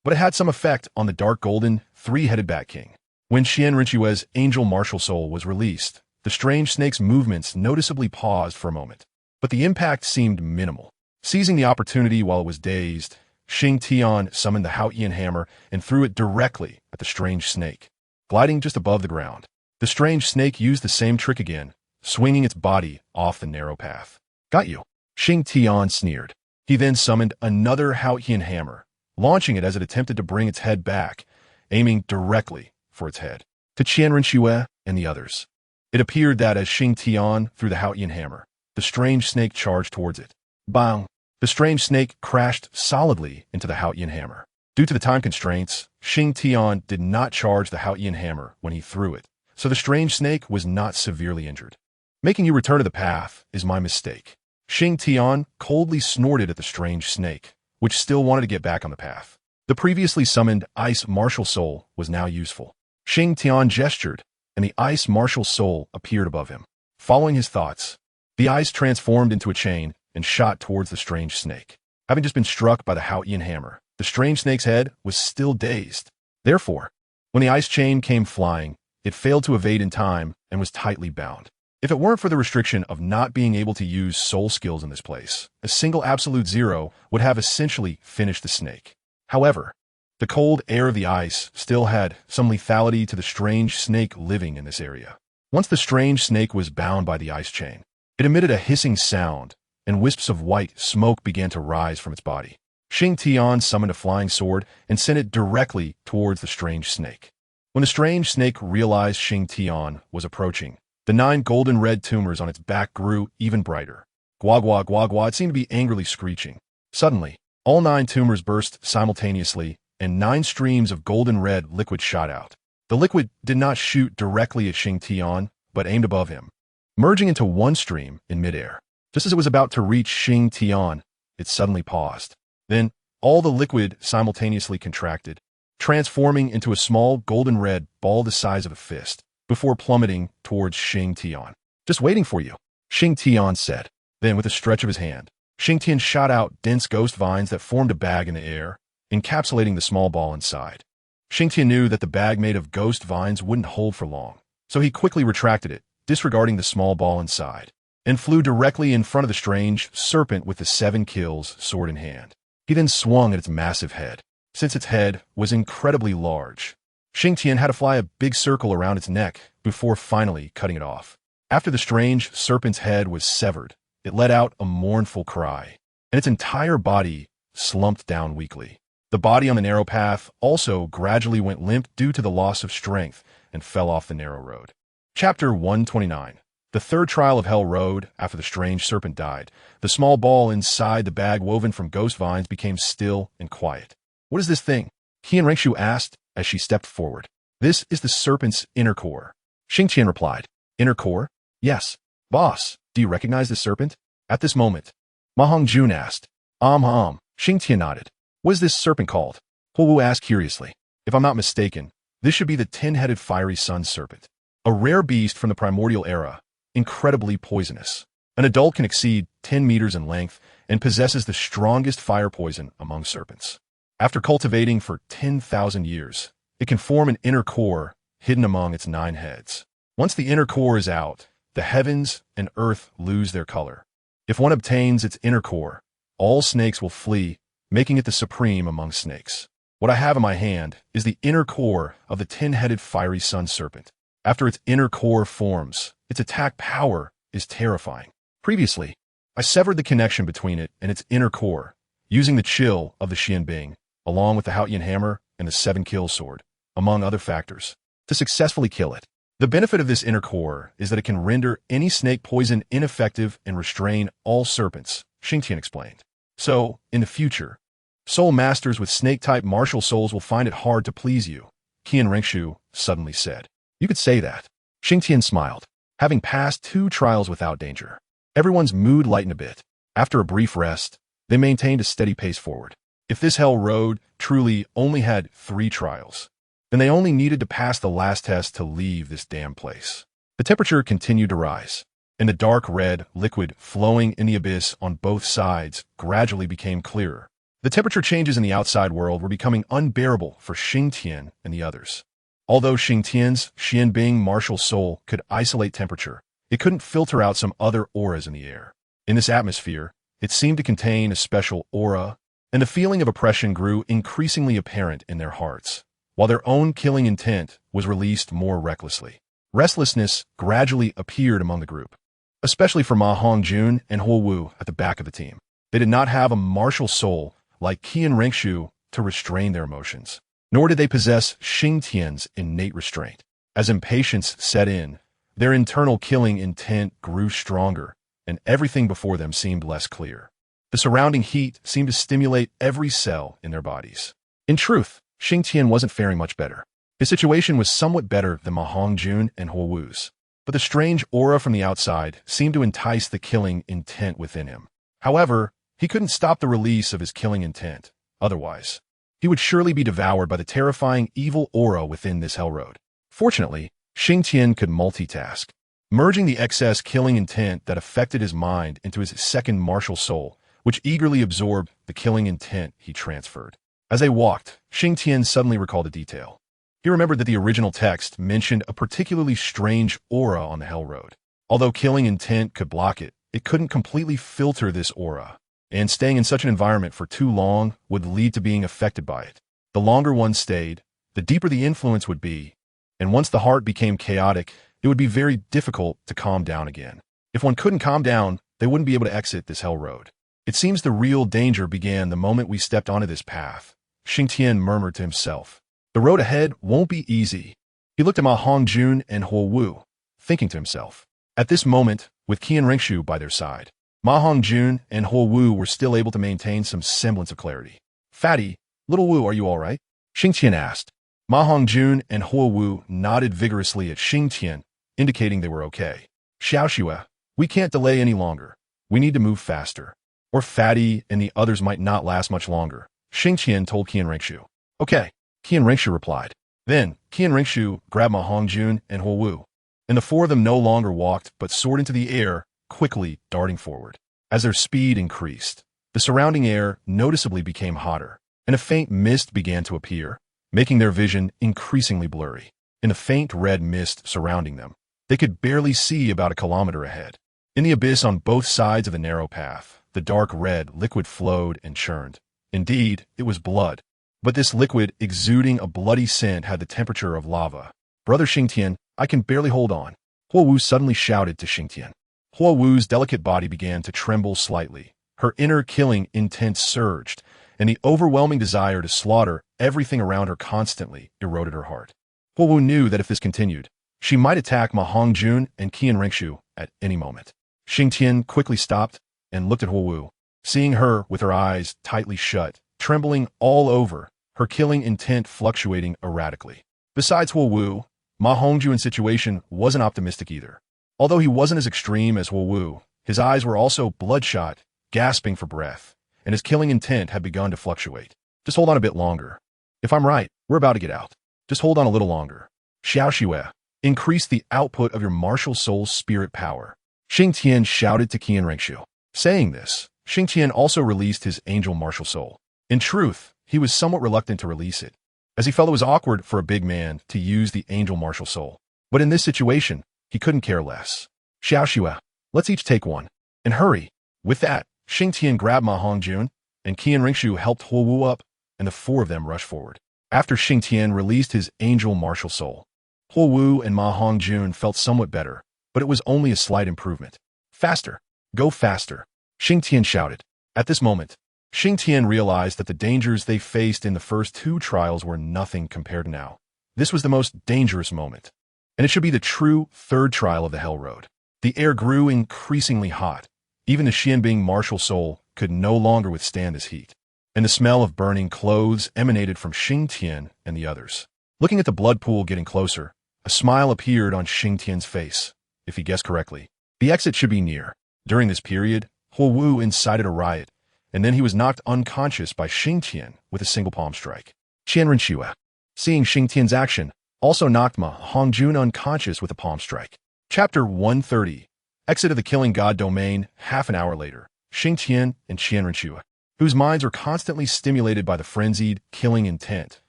but it had some effect on the dark golden, 3-headed Bat King. When Qianrenxue's angel martial soul was released, the strange snake's movements noticeably paused for a moment, but the impact seemed minimal. Seizing the opportunity while it was dazed, Xingtian summoned the Xingtian hammer and threw it directly at the strange snake, gliding just above the ground. The strange snake used the same trick again, swinging its body off the narrow path. Got you, Xingtian sneered. He then summoned another Xingtian hammer, launching it as it attempted to bring its head back, aiming directly for its head. To Qianrenxue and the others, it appeared that as Xingtian threw the Xingtian hammer, the strange snake charged towards it. Bang! The strange snake crashed solidly into the Xingtian hammer. Due to the time constraints, Xingtian did not charge the Xingtian hammer when he threw it, so the strange snake was not severely injured. Making you return to the path is my mistake. Xingtian coldly snorted at the strange snake, which still wanted to get back on the path. The previously summoned ice martial soul was now useful. Xingtian gestured, and the ice martial soul appeared above him. Following his thoughts, the ice transformed into a chain and shot towards the strange snake. Having just been struck by the Xingtian hammer, the strange snake's head was still dazed. Therefore, when the ice chain came flying, it failed to evade in time and was tightly bound. If it weren't for the restriction of not being able to use soul skills in this place, a single absolute zero would have essentially finished the snake. However, the cold air of the ice still had some lethality to the strange snake living in this area. Once the strange snake was bound by the ice chain, it emitted a hissing sound, and wisps of white smoke began to rise from its body. Xingtian summoned a flying sword and sent it directly towards the strange snake. When the strange snake realized Xingtian was approaching, the 9 golden red tumors on its back grew even brighter. Gwa gwa gwa gwa, it seemed to be angrily screeching. Suddenly, all 9 tumors burst simultaneously, and 9 streams of golden red liquid shot out. The liquid did not shoot directly at Xingtian, but aimed above him, merging into one stream in midair. Just as it was about to reach Xingtian, it suddenly paused. Then, all the liquid simultaneously contracted, transforming into a small golden red ball the size of a fist, before plummeting towards Xingtian. "Just waiting for you," Xingtian said. Then, with a stretch of his hand, Xingtian shot out dense ghost vines that formed a bag in the air, encapsulating the small ball inside. Xingtian knew that the bag made of ghost vines wouldn't hold for long, so he quickly retracted it, disregarding the small ball inside, and flew directly in front of the strange serpent with the 7 kills sword in hand. He then swung at its massive head. Since its head was incredibly large, Xingtian had to fly a big circle around its neck before finally cutting it off. After the strange serpent's head was severed, it let out a mournful cry, and its entire body slumped down weakly. The body on the narrow path also gradually went limp due to the loss of strength and fell off the narrow road. Chapter 129. The third trial of Hell Road. After the strange serpent died, the small ball inside the bag woven from ghost vines became still and quiet. "What is this thing?" Qianrengshu asked as she stepped forward. "This is the serpent's inner core," Xingtian replied. "Inner core?" "Yes. Boss, do you recognize the serpent?" At this moment, Ma Hongjun asked. Xingtian nodded. "What is this serpent called?" Huowu asked curiously. "If I'm not mistaken, this should be the 10-headed fiery sun serpent, a rare beast from the primordial era, incredibly poisonous. An adult can exceed 10 meters in length and possesses the strongest fire poison among serpents. After cultivating for 10,000 years, it can form an inner core hidden among its 9 heads. Once the inner core is out, the heavens and earth lose their color. If one obtains its inner core, all snakes will flee, making it the supreme among snakes. What I have in my hand is the inner core of the 10-headed fiery sun serpent. After its inner core forms, its attack power is terrifying. Previously, I severed the connection between it and its inner core, using the chill of the Xianbing, along with the Xingtian hammer and the 7-kill sword, among other factors, to successfully kill it. The benefit of this inner core is that it can render any snake poison ineffective and restrain all serpents, Xingtian explained. So, in the future, soul masters with snake-type martial souls will find it hard to please you, Qianrengshu suddenly said. "You could say that." Xingtian smiled. Having passed 2 trials without danger, everyone's mood lightened a bit. After a brief rest, they maintained a steady pace forward. If this Hell Road truly only had 3 trials, then they only needed to pass the last test to leave this damn place. The temperature continued to rise, and the dark red liquid flowing in the abyss on both sides gradually became clearer. The temperature changes in the outside world were becoming unbearable for Xingtian and the others. Although Xingtian's Xianbing martial soul could isolate temperature, it couldn't filter out some other auras in the air. In this atmosphere, it seemed to contain a special aura, and the feeling of oppression grew increasingly apparent in their hearts, while their own killing intent was released more recklessly. Restlessness gradually appeared among the group, especially for Ma Hongjun and Huowu at the back of the team. They did not have a martial soul like Qianrengshu to restrain their emotions, nor did they possess Xingtian's innate restraint. As impatience set in, their internal killing intent grew stronger, and everything before them seemed less clear. The surrounding heat seemed to stimulate every cell in their bodies. In truth, Xingtian wasn't faring much better. His situation was somewhat better than Ma Hongjun and Huowu's, but the strange aura from the outside seemed to entice the killing intent within him. However, he couldn't stop the release of his killing intent. Otherwise, he would surely be devoured by the terrifying evil aura within this hell road. Fortunately, Xingtian could multitask. merging the excess killing intent that affected his mind into his second martial soul, which eagerly absorbed the killing intent he transferred. As they walked, Xingtian suddenly recalled a detail. He remembered that the original text mentioned a particularly strange aura on the Hell Road. Although killing intent could block it, it couldn't completely filter this aura, and staying in such an environment for too long would lead to being affected by it. The longer one stayed, the deeper the influence would be, and once the heart became chaotic, it would be very difficult to calm down again. If one couldn't calm down, they wouldn't be able to exit this Hell Road. It seems the real danger began the moment we stepped onto this path, Xingtian murmured to himself. The road ahead won't be easy. He looked at Ma Hongjun and Huo Wu, thinking to himself. At this moment, with Qian Ringshu by their side, Ma Hongjun and Huo Wu were still able to maintain some semblance of clarity. Fatty, little Wu, are you all right? Xingtian asked. Ma Hongjun and Huo Wu nodded vigorously at Xingtian, indicating they were okay. Xiaoxue, we can't delay any longer. We need to move faster. Or Fatty and the others might not last much longer, Xingtian told Qian Ringshu. Okay, Qian Ringshu replied. Then, Qian Ringshu grabbed Ma Hongjun and Huo Wu, and the four of them no longer walked but soared into the air, quickly darting forward. As their speed increased, the surrounding air noticeably became hotter, and a faint mist began to appear, making their vision increasingly blurry. In the faint red mist surrounding them, they could barely see about a kilometer ahead. In the abyss on both sides of the narrow path, the dark red liquid flowed and churned. Indeed, it was blood, but this liquid exuding a bloody scent had the temperature of lava. Brother Xingtian, I can barely hold on, Huo Wu suddenly shouted to Xingtian. Huo Wu's delicate body began to tremble slightly. Her inner killing intent surged, and the overwhelming desire to slaughter everything around her constantly eroded her heart. Huo Wu knew that if this continued, she might attack Ma Hongjun and Qian Ringshu at any moment. Xingtian quickly stopped and looked at Huo Wu, seeing her with her eyes tightly shut, trembling all over, her killing intent fluctuating erratically. Besides Huo Wu, Ma Hongjun's situation wasn't optimistic either. Although he wasn't as extreme as Huo Wu, his eyes were also bloodshot, gasping for breath, and his killing intent had begun to fluctuate. Just hold on a bit longer. If I'm right, we're about to get out. Just hold on a little longer. Xiaoxue, increase the output of your martial soul's spirit power, Xingtian shouted to Qian Ringshu. Saying this, Xingtian also released his angel martial soul. In truth, he was somewhat reluctant to release it, as he felt it was awkward for a big man to use the angel martial soul. But in this situation, he couldn't care less. Xiaoxue, let's each take one. And hurry. With that, Xingtian grabbed Ma Hongjun, and Qian Ringshu helped Huo Wu up, and the four of them rushed forward. After Xingtian released his angel martial soul, Huo Wu and Ma Hongjun felt somewhat better, but it was only a slight improvement. Faster. Go faster, Xingtian shouted. At this moment, Xingtian realized that the dangers they faced in the first two trials were nothing compared to now. This was the most dangerous moment, and it should be the true third trial of the Hell Road. The air grew increasingly hot. Even the Xianbing martial soul could no longer withstand this heat, and the smell of burning clothes emanated from Xingtian and the others. Looking at the blood pool getting closer, a smile appeared on Xingtian's face. If he guessed correctly, the exit should be near. During this period, Huo Wu incited a riot, and then he was knocked unconscious by Xingtian with a single palm strike. Qian Ringshu, seeing Xingtian's action, also knocked Ma Hongjun unconscious with a palm strike. Chapter 130. Exit of the Killing God Domain. Half an hour later, Xingtian and Qian Ringshu, whose minds were constantly stimulated by the frenzied killing intent,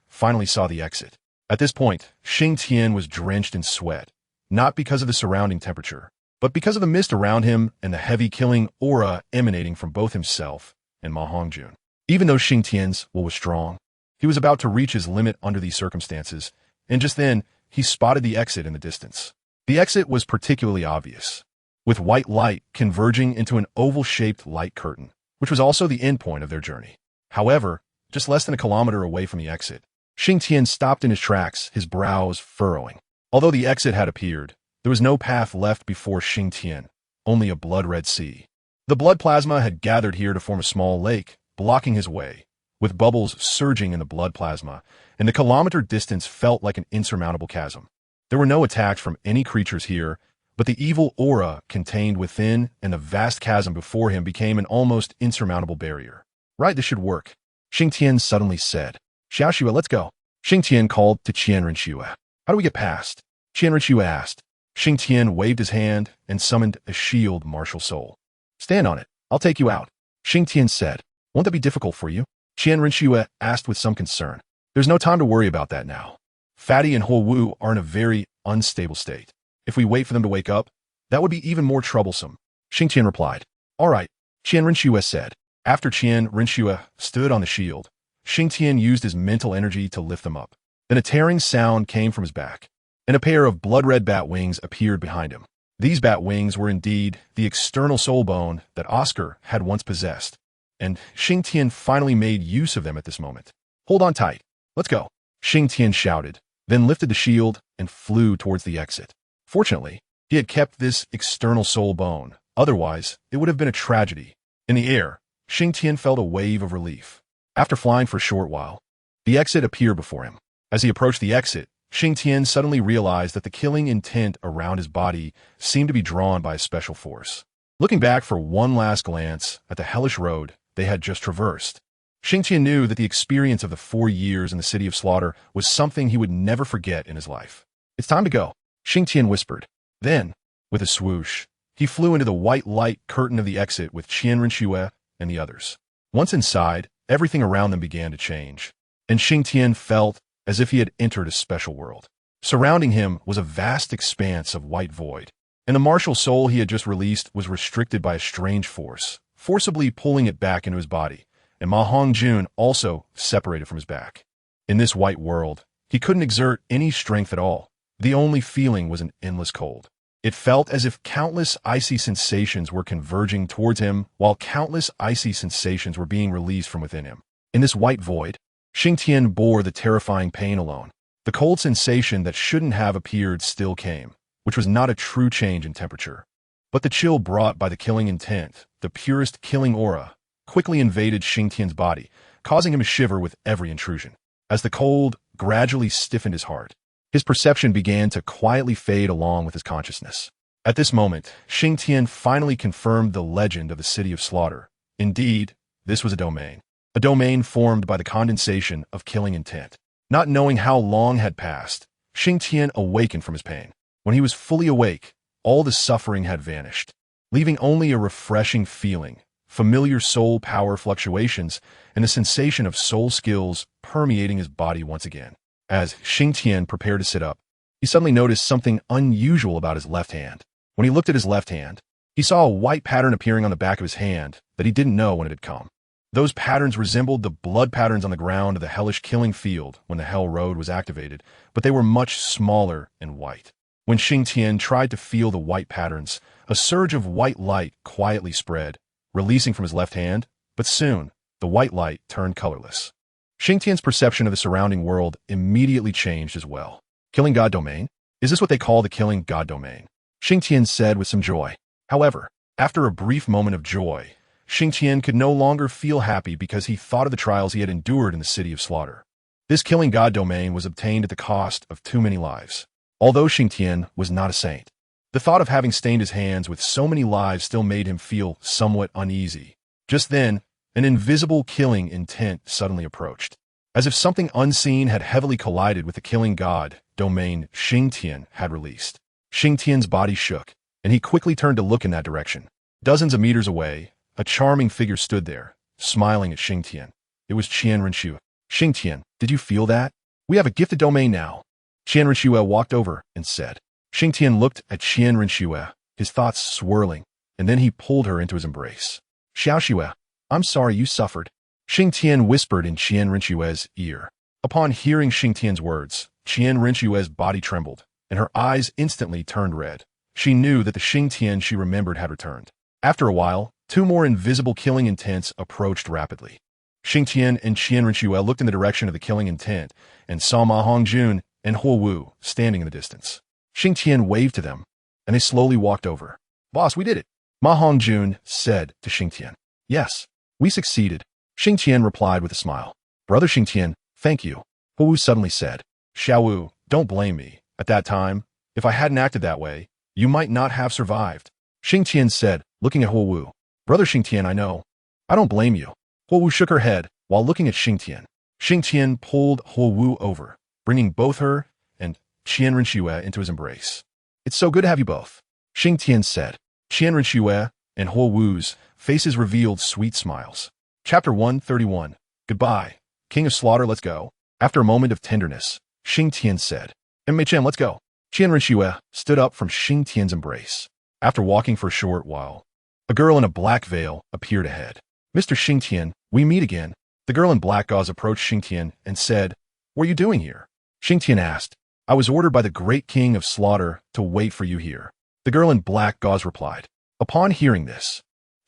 finally saw the exit. At this point, Xingtian was drenched in sweat, not because of the surrounding temperature, but because of the mist around him and the heavy killing aura emanating from both himself and Ma Hongjun. Even though Xingtian's will was strong, he was about to reach his limit under these circumstances, and just then, he spotted the exit in the distance. The exit was particularly obvious, with white light converging into an oval-shaped light curtain, which was also the endpoint of their journey. However, just less than a kilometer away from the exit, Xingtian stopped in his tracks, his brows furrowing. Although the exit had appeared, there was no path left before Xingtian, only a blood-red sea. The blood plasma had gathered here to form a small lake, blocking his way, with bubbles surging in the blood plasma, and the kilometer distance felt like an insurmountable chasm. There were no attacks from any creatures here, but the evil aura contained within and the vast chasm before him became an almost insurmountable barrier. Right, this should work, Xingtian suddenly said. Xiaoxue, let's go. Xingtian called to Qian Ringshu. How do we get past? Qian Ringshu asked. Xingtian waved his hand and summoned a shield martial soul. Stand on it. I'll take you out. Xingtian said. Won't that be difficult for you? Qian Rinxue asked with some concern. There's no time to worry about that now. Fatty and Huo Wu are in a very unstable state. If we wait for them to wake up, that would be even more troublesome. Xingtian replied. All right, Qian Rinxue said. After Qian Rinxue stood on the shield, Xingtian used his mental energy to lift them up. Then a tearing sound came from his back, and a pair of blood-red bat wings appeared behind him. These bat wings were indeed the external soul bone that Oscar had once possessed, and Xingtian finally made use of them at this moment. Hold on tight. Let's go. Xingtian shouted, then lifted the shield and flew towards the exit. Fortunately, he had kept this external soul bone. Otherwise, it would have been a tragedy. In the air, Xingtian felt a wave of relief. After flying for a short while, the exit appeared before him. As he approached the exit, Xingtian suddenly realized that the killing intent around his body seemed to be drawn by a special force. Looking back for one last glance at the hellish road they had just traversed, Xingtian knew that the experience of the 4 years in the city of slaughter was something he would never forget in his life. It's time to go, Xingtian whispered. Then, with a swoosh, he flew into the white light curtain of the exit with Qian Rinxue and the others. Once inside, everything around them began to change, and Xingtian felt as if he had entered a special world. Surrounding him was a vast expanse of white void, and the martial soul he had just released was restricted by a strange force, forcibly pulling it back into his body, and Ma Hongjun also separated from his back. In this white world, he couldn't exert any strength at all. The only feeling was an endless cold. It felt as if countless icy sensations were converging towards him, while countless icy sensations were being released from within him. In this white void, Xingtian bore the terrifying pain alone. The cold sensation that shouldn't have appeared still came, which was not a true change in temperature. But the chill brought by the killing intent, the purest killing aura, quickly invaded Xingtian's body, causing him to shiver with every intrusion. As the cold gradually stiffened his heart, his perception began to quietly fade along with his consciousness. At this moment, Xingtian finally confirmed the legend of the city of slaughter. Indeed, this was a domain formed by the condensation of killing intent. Not knowing how long had passed, Xingtian awakened from his pain. When he was fully awake, all the suffering had vanished, leaving only a refreshing feeling, familiar soul power fluctuations, and the sensation of soul skills permeating his body once again. As Xingtian prepared to sit up, he suddenly noticed something unusual about his left hand. When he looked at his left hand, he saw a white pattern appearing on the back of his hand that he didn't know when it had come. Those patterns resembled the blood patterns on the ground of the hellish killing field when the Hell Road was activated, but they were much smaller and white. When Xingtian tried to feel the white patterns, a surge of white light quietly spread, releasing from his left hand, but soon, the white light turned colorless. Xingtian's perception of the surrounding world immediately changed as well. Killing God Domain? Is this what they call the Killing God Domain? Xingtian said with some joy. However, after a brief moment of joy, Xingtian could no longer feel happy because he thought of the trials he had endured in the city of slaughter. This Killing God Domain was obtained at the cost of too many lives. Although Xingtian was not a saint, the thought of having stained his hands with so many lives still made him feel somewhat uneasy. Just then, an invisible killing intent suddenly approached. As if something unseen had heavily collided with the killing god domain Xingtian had released. Xingtian's body shook, and he quickly turned to look in that direction. Dozens of meters away, a charming figure stood there, smiling at Xingtian. It was Qian Rinxue. Xingtian, did you feel that? We have a gifted domain now. Qian Rinxue walked over and said. Xingtian looked at Qian Rinxue, his thoughts swirling, and then he pulled her into his embrace. Xiaoxue, I'm sorry you suffered. Xingtian whispered in Qian Rinxue's ear. Upon hearing Xingtian's words, Qian Rinxue's body trembled, and her eyes instantly turned red. She knew that the Xingtian she remembered had returned. After a while, 2 more invisible killing intents approached rapidly. Xingtian and Qian Rinxue looked in the direction of the killing intent and saw Ma Hongjun and Huo Wu standing in the distance. Xingtian waved to them, and they slowly walked over. Boss, we did it, Ma Hongjun said to Xingtian. Yes, we succeeded, Xingtian replied with a smile. Brother Xingtian, thank you, Huo Wu suddenly said. Xiao Wu, don't blame me. At that time, if I hadn't acted that way, you might not have survived, Xingtian said, looking at Huo Wu. Brother Xingtian, I know. I don't blame you. Huo Wu shook her head while looking at Xingtian. Xingtian pulled Huo Wu over, bringing both her and Qian Rinxue into his embrace. It's so good to have you both, Xingtian said. Qianren Xue and Huo Wu's faces revealed sweet smiles. Chapter 131. Goodbye, King of Slaughter, let's go. After a moment of tenderness, Xingtian said, Mei Chen, let's go. Qianren Xue stood up from Xingtian's embrace. After walking for a short while, a girl in a black veil appeared ahead. Mr. Xingtian, we meet again. The girl in black gauze approached Xingtian and said, What are you doing here? Xingtian asked, I was ordered by the great king of slaughter to wait for you here. The girl in black gauze replied. Upon hearing this,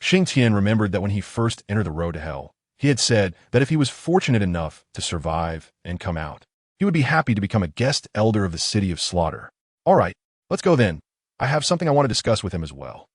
Xingtian remembered that when he first entered the road to hell, he had said that if he was fortunate enough to survive and come out, he would be happy to become a guest elder of the city of slaughter. All right, let's go then. I have something I want to discuss with him as well,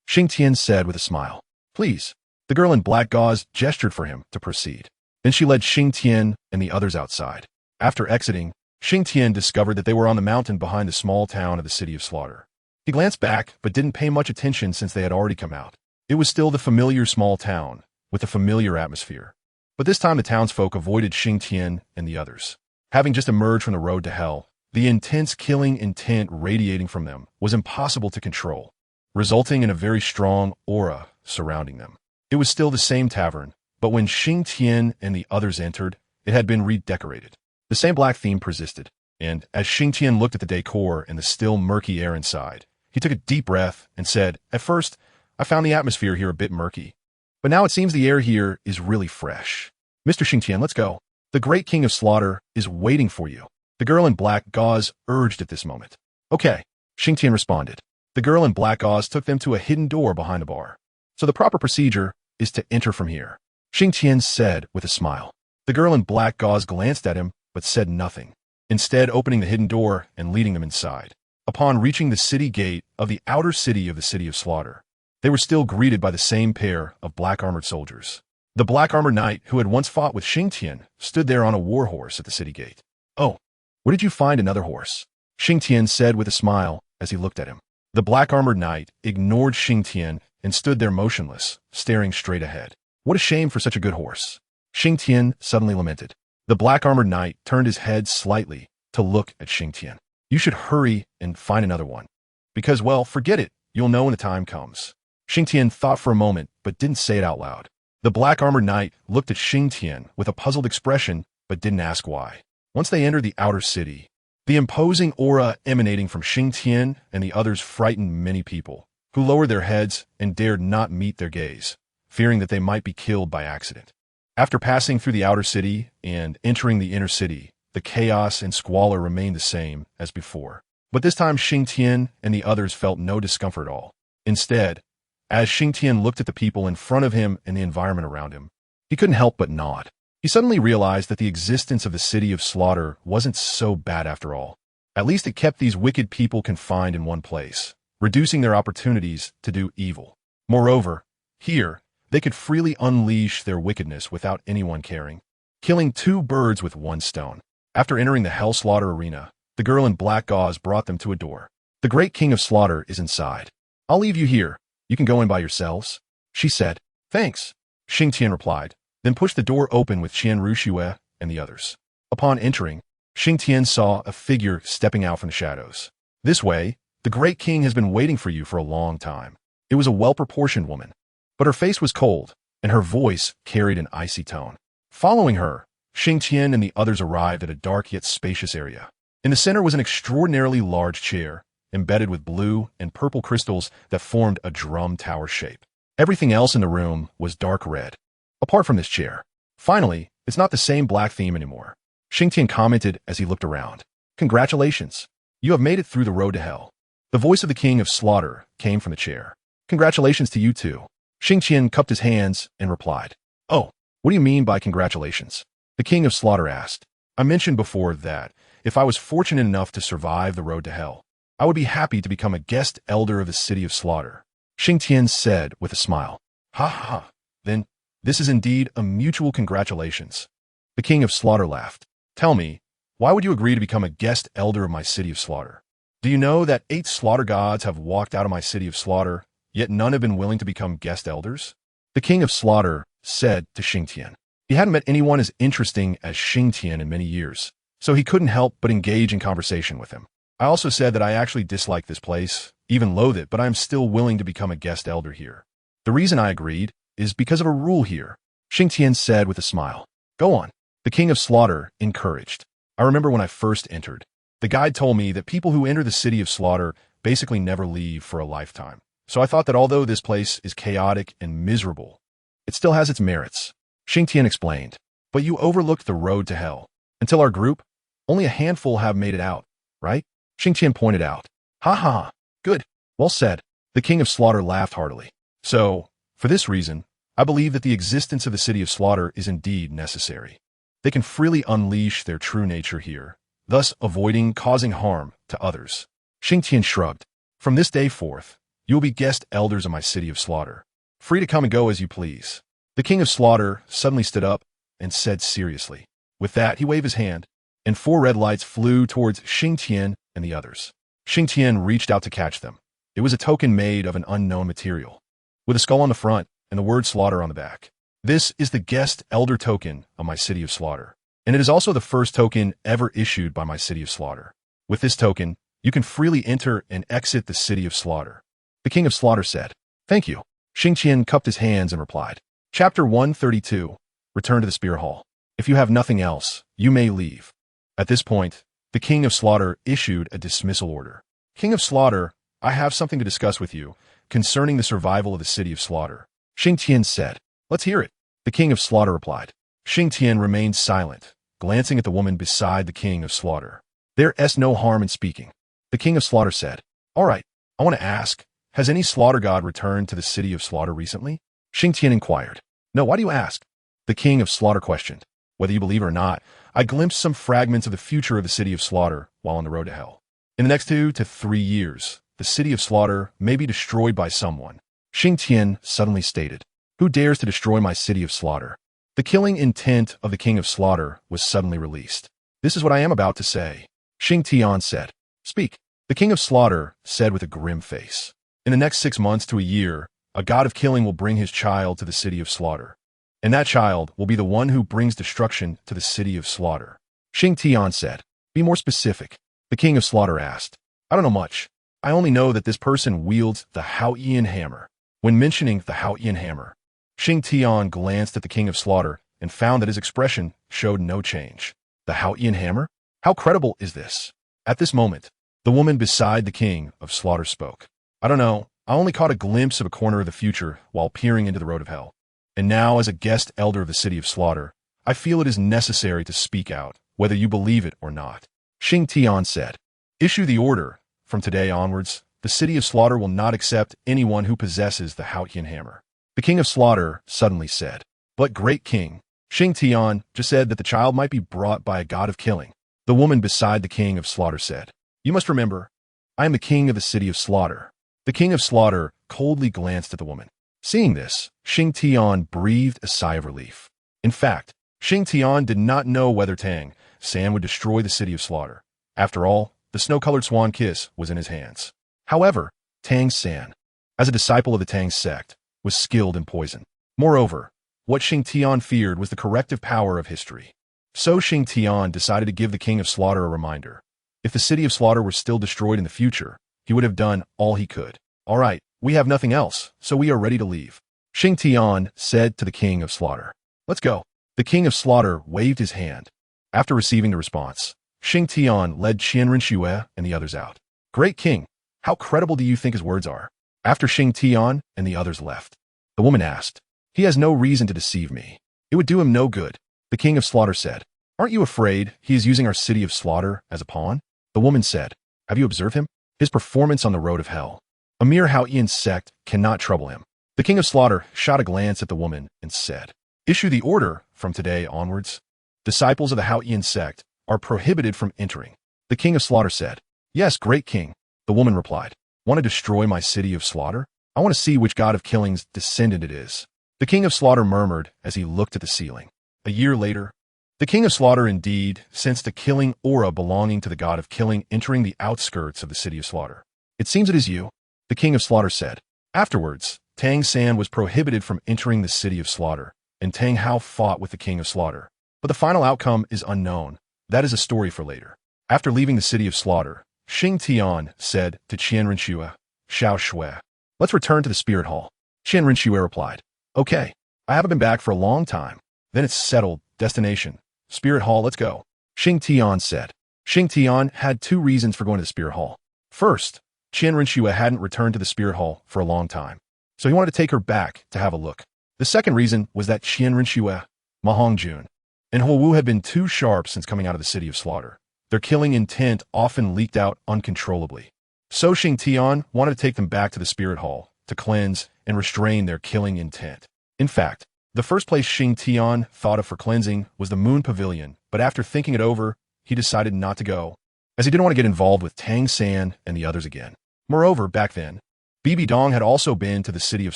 Xingtian said with a smile. Please. The girl in black gauze gestured for him to proceed. Then she led Xingtian and the others outside. After exiting, Xingtian discovered that they were on the mountain behind the small town of the city of slaughter. He glanced back, but didn't pay much attention since they had already come out. It was still the familiar small town, with a familiar atmosphere. But this time the townsfolk avoided Xingtian and the others. Having just emerged from the road to hell, the intense killing intent radiating from them was impossible to control, resulting in a very strong aura surrounding them. It was still the same tavern, but when Xingtian and the others entered, it had been redecorated. The same black theme persisted, and as Xingtian looked at the decor and the still murky air inside, he took a deep breath and said, At first, I found the atmosphere here a bit murky, but now it seems the air here is really fresh. Mr. Xingtian, let's go. The great king of slaughter is waiting for you. The girl in black gauze urged at this moment. Okay, Xingtian responded. The girl in black gauze took them to a hidden door behind a bar. So the proper procedure is to enter from here, Xingtian said with a smile. The girl in black gauze glanced at him, but said nothing, instead opening the hidden door and leading them inside. Upon reaching the city gate of the outer city of the city of slaughter, they were still greeted by the same pair of black-armored soldiers. The black-armored knight who had once fought with Xingtian stood there on a war horse at the city gate. Oh, where did you find another horse? Xingtian said with a smile as he looked at him. The black-armored knight ignored Xingtian and stood there motionless, staring straight ahead. What a shame for such a good horse, Xingtian suddenly lamented. The black-armored knight turned his head slightly to look at Xingtian. You should hurry and find another one. Because, well, forget it. You'll know when the time comes. Xingtian thought for a moment, but didn't say it out loud. The black-armored knight looked at Xingtian with a puzzled expression, but didn't ask why. Once they entered the outer city, the imposing aura emanating from Xingtian and the others frightened many people, who lowered their heads and dared not meet their gaze, fearing that they might be killed by accident. After passing through the outer city and entering the inner city, the chaos and squalor remained the same as before. But this time Xingtian and the others felt no discomfort at all. Instead, as Xingtian looked at the people in front of him and the environment around him, he couldn't help but nod. He suddenly realized that the existence of the city of slaughter wasn't so bad after all. At least it kept these wicked people confined in one place, reducing their opportunities to do evil. Moreover, here, they could freely unleash their wickedness without anyone caring, killing two birds with one stone. After entering the Hell Slaughter arena, the girl in black gauze brought them to a door. The great king of slaughter is inside. I'll leave you here. You can go in by yourselves, she said. Thanks, Xingtian replied, then pushed the door open with Qianren Xue and the others. Upon entering, Xingtian saw a figure stepping out from the shadows. This way, the great king has been waiting for you for a long time. It was a well-proportioned woman, but her face was cold, and her voice carried an icy tone. Following her, Xingtian and the others arrived at a dark yet spacious area. In the center was an extraordinarily large chair, embedded with blue and purple crystals that formed a drum tower shape. Everything else in the room was dark red, apart from this chair. Finally, it's not the same black theme anymore, Xingtian commented as he looked around. Congratulations. You have made it through the road to hell. The voice of the king of slaughter came from the chair. Congratulations to you too. Xingtian cupped his hands and replied. Oh, what do you mean by congratulations? The king of slaughter asked. I mentioned before that, if I was fortunate enough to survive the road to hell, I would be happy to become a guest elder of the city of slaughter, Xingtian said with a smile. Ha ha, then, this is indeed a mutual congratulations. The king of slaughter laughed. Tell me, why would you agree to become a guest elder of my city of slaughter? Do you know that 8 slaughter gods have walked out of my city of slaughter, yet none have been willing to become guest elders? The king of slaughter said to Xingtian. He hadn't met anyone as interesting as Xingtian in many years, so he couldn't help but engage in conversation with him. I also said that I actually dislike this place, even loathe it, but I am still willing to become a guest elder here. The reason I agreed is because of a rule here, Xingtian said with a smile. Go on. The King of Slaughter encouraged. I remember when I first entered. The guide told me that people who enter the City of Slaughter basically never leave for a lifetime. So I thought that although this place is chaotic and miserable, it still has its merits. Xingtian explained. But you overlooked the road to hell. Until our group, only a handful have made it out, right? Xingtian pointed out. Ha ha, good. Well said. The King of Slaughter laughed heartily. So, for this reason, I believe that the existence of the City of Slaughter is indeed necessary. They can freely unleash their true nature here, thus avoiding causing harm to others. Xingtian shrugged. From this day forth, you will be guest elders of my City of Slaughter, free to come and go as you please. The King of Slaughter suddenly stood up and said seriously. With that, he waved his hand, and 4 red lights flew towards Xingtian and the others. Xingtian reached out to catch them. It was a token made of an unknown material, with a skull on the front and the word slaughter on the back. This is the guest elder token of my City of Slaughter, and it is also the first token ever issued by my City of Slaughter. With this token, you can freely enter and exit the City of Slaughter. The King of Slaughter said, Thank you. Xingtian cupped his hands and replied. Chapter 132. Return to the Spear Hall. If you have nothing else, you may leave. At this point, the King of Slaughter issued a dismissal order. King of Slaughter, I have something to discuss with you concerning the survival of the City of Slaughter. Xingtian said, Let's hear it. The King of Slaughter replied. Xingtian remained silent, glancing at the woman beside the King of Slaughter. There is no harm in speaking. The King of Slaughter said, All right, I want to ask, has any slaughter god returned to the City of Slaughter recently? Xingtian inquired. No, why do you ask? The King of Slaughter questioned. Whether you believe it or not, I glimpsed some fragments of the future of the City of Slaughter while on the road to hell. In the next 2 to 3 years, the City of Slaughter may be destroyed by someone. Xingtian suddenly stated, Who dares to destroy my City of Slaughter? The killing intent of the King of Slaughter was suddenly released. This is what I am about to say. Xingtian said, Speak. The King of Slaughter said with a grim face. In the next 6 months to a year, a god of killing will bring his child to the City of Slaughter. And that child will be the one who brings destruction to the City of Slaughter. Xingtian said, Be more specific. The King of Slaughter asked. I don't know much. I only know that this person wields the Xingtian hammer. When mentioning the Xingtian hammer, Xingtian glanced at the King of Slaughter and found that his expression showed no change. The Xingtian hammer? How credible is this? At this moment, the woman beside the King of Slaughter spoke. I don't know. I only caught a glimpse of a corner of the future while peering into the road of hell. And now, as a guest elder of the City of Slaughter, I feel it is necessary to speak out, whether you believe it or not. Xingtian said, Issue the order. From today onwards, the City of Slaughter will not accept anyone who possesses the Xingtian hammer. The King of Slaughter suddenly said, But great king, Xingtian just said that the child might be brought by a god of killing. The woman beside the King of Slaughter said, You must remember, I am the king of the City of Slaughter. The King of Slaughter coldly glanced at the woman. Seeing this, Xingtian breathed a sigh of relief. In fact, Xingtian did not know whether Tang, San would destroy the City of Slaughter. After all, the snow-colored swan kiss was in his hands. However, Tang San, as a disciple of the Tang sect, was skilled in poison. Moreover, what Xingtian feared was the corrective power of history. So Xingtian decided to give the King of Slaughter a reminder. If the City of Slaughter were still destroyed in the future, he would have done all he could. All right, we have nothing else, so we are ready to leave. Xingtian said to the King of Slaughter. Let's go. The King of Slaughter waved his hand. After receiving the response, Xingtian led Qianren and the others out. Great king, how credible do you think his words are? After Xingtian and the others left, the woman asked, He has no reason to deceive me. It would do him no good. The King of Slaughter said, Aren't you afraid he is using our City of Slaughter as a pawn? The woman said, Have you observed him? His performance on the road of hell. A mere Xingtian sect cannot trouble him. The King of Slaughter shot a glance at the woman and said, Issue the order from today onwards. Disciples of the Xingtian sect are prohibited from entering. The King of Slaughter said, Yes, great king. The woman replied, Want to destroy my City of Slaughter? I want to see which god of killing's descendant it is. The King of Slaughter murmured as he looked at the ceiling. A year later, the King of Slaughter indeed sensed a killing aura belonging to the god of killing entering the outskirts of the City of Slaughter. It seems it is you, the King of Slaughter said. Afterwards, Tang San was prohibited from entering the City of Slaughter, and Tang Hao fought with the King of Slaughter. But the final outcome is unknown. That is a story for later. After leaving the City of Slaughter, Xingtian said to Qianrenxue, Xiao Shui. Let's return to the spirit hall. Qianrenxue replied, Okay, I haven't been back for a long time. Then it's settled, destination. Spirit hall, let's go. Xingtian said. Xingtian had two reasons for going to the spirit hall. First, Qianrenxue hadn't returned to the spirit hall for a long time, so he wanted to take her back to have a look. The second reason was that Qianrenxue, Ma Hongjun, and Huowu had been too sharp since coming out of the city of slaughter. Their killing intent often leaked out uncontrollably. So Xingtian wanted to take them back to the spirit hall to cleanse and restrain their killing intent. In fact, the first place Xingtian thought of for cleansing was the Moon Pavilion, but after thinking it over, he decided not to go, as he didn't want to get involved with Tang San and the others again. Moreover, back then, Bibi Dong had also been to the city of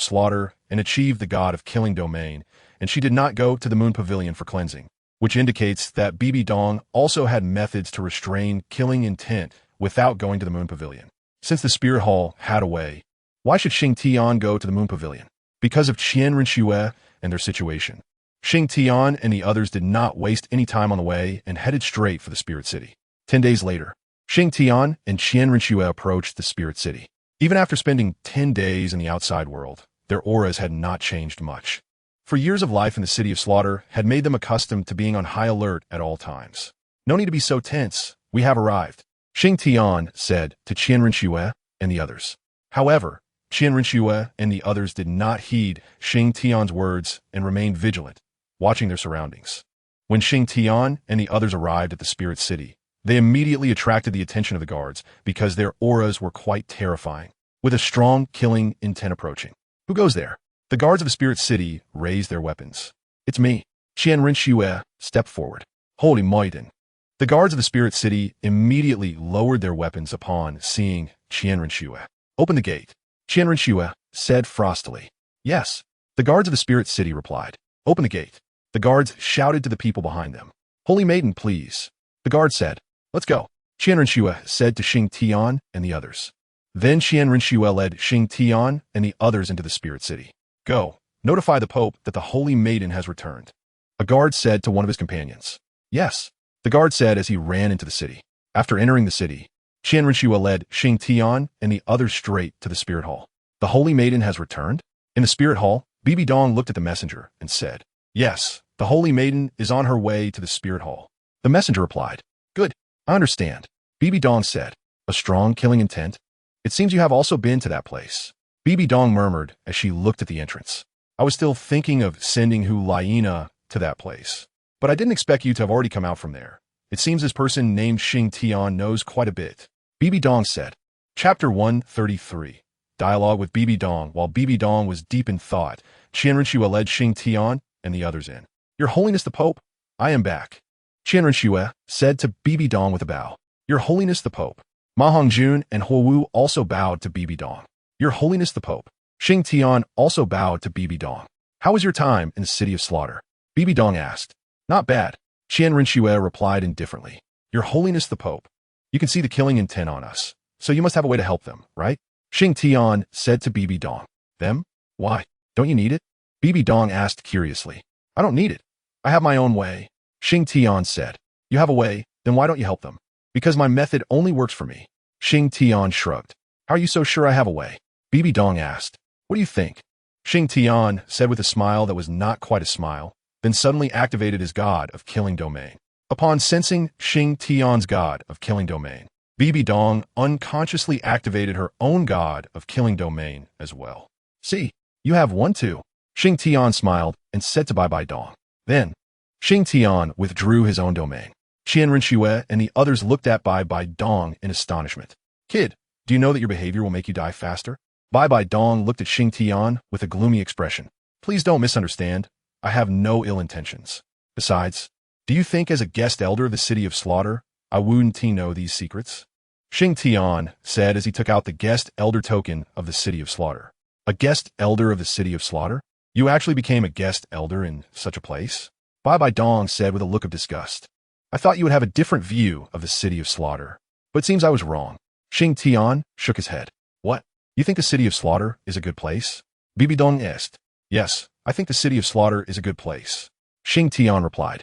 slaughter and achieved the god of killing domain, and she did not go to the Moon Pavilion for cleansing, which indicates that Bibi Dong also had methods to restrain killing intent without going to the Moon Pavilion. Since the Spirit Hall had a way, why should Xingtian go to the Moon Pavilion? Because of Qianrenxue and their situation. Xingtian and the others did not waste any time on the way and headed straight for the Spirit City. 10 days later, Xingtian and Qianrenxue approached the Spirit City. Even after spending 10 days in the outside world, their auras had not changed much. For years of life in the City of Slaughter had made them accustomed to being on high alert at all times. No need to be so tense. We have arrived, Xingtian said to Qianrenxue and the others. However, Qianrenxue and the others did not heed Xingtian's words and remained vigilant, watching their surroundings. When Xingtian and the others arrived at the Spirit City, they immediately attracted the attention of the guards because their auras were quite terrifying, with a strong killing intent approaching. Who goes there? The guards of the Spirit City raised their weapons. It's me. Qianrenxue stepped forward. Holy Maiden. The guards of the Spirit City immediately lowered their weapons upon seeing Qianrenxue. Open the gate. Qianrenxue said frostily. Yes. The guards of the Spirit City replied. Open the gate. The guards shouted to the people behind them. Holy Maiden, please. The guard said. Let's go. Qianrenxue said to Xingtian and the others. Then Qianrenxue led Xingtian and the others into the Spirit City. Go. Notify the Pope that the Holy Maiden has returned. A guard said to one of his companions. Yes. The guard said as he ran into the city. After entering the city, Qianrenxue led Xingtian and the others straight to the Spirit Hall. The Holy Maiden has returned? In the Spirit Hall, Bibi Dong looked at the messenger and said, Yes, the Holy Maiden is on her way to the Spirit Hall. The messenger replied, Good, I understand. Bibi Dong said, A strong killing intent? It seems you have also been to that place. Bibi Dong murmured as she looked at the entrance. I was still thinking of sending Hu Laina to that place, but I didn't expect you to have already come out from there. It seems this person named Xingtian knows quite a bit. Bibi Dong said. Chapter 133. Dialogue with Bibi Dong. While Bibi Dong was deep in thought, Qianrenxue led Xingtian and the others in. Your Holiness the Pope, I am back. Qianrenxue said to Bibi Dong with a bow. Your Holiness the Pope. Ma Hongjun and Huowu also bowed to Bibi Dong. Your Holiness the Pope. Xingtian also bowed to Bibi Dong. How was your time in the City of Slaughter? Bibi Dong asked. Not bad. Qianrenxue replied indifferently. Your Holiness the Pope. You can see the killing intent on us, so you must have a way to help them, right? Xingtian said to Bibi Dong. Them? Why? Don't you need it? Bibi Dong asked curiously. I don't need it. I have my own way. Xingtian said. You have a way, then why don't you help them? Because my method only works for me. Xingtian shrugged. How are you so sure I have a way? Bibi Dong asked. What do you think? Xingtian said with a smile that was not quite a smile, then suddenly activated his god of killing domain. Upon sensing Xingtian's god of killing domain, Bibi Dong unconsciously activated her own god of killing domain as well. See, you have one too. Xingtian smiled and said to Bai Dong. Then, Xingtian withdrew his own domain. Qianrenxue and the others looked at Bai Dong in astonishment. Kid, do you know that your behavior will make you die faster? Bai Dong looked at Xingtian with a gloomy expression. Please don't misunderstand. I have no ill intentions. Besides, do you think as a guest elder of the City of Slaughter, I wouldn't know these secrets? Xingtian said as he took out the guest elder token of the City of Slaughter. A guest elder of the City of Slaughter? You actually became a guest elder in such a place? Bai Dong said with a look of disgust. I thought you would have a different view of the City of Slaughter, but it seems I was wrong. Xingtian shook his head. What? You think the City of Slaughter is a good place? Bibi Dong asked. Yes, I think the City of Slaughter is a good place. Xingtian replied.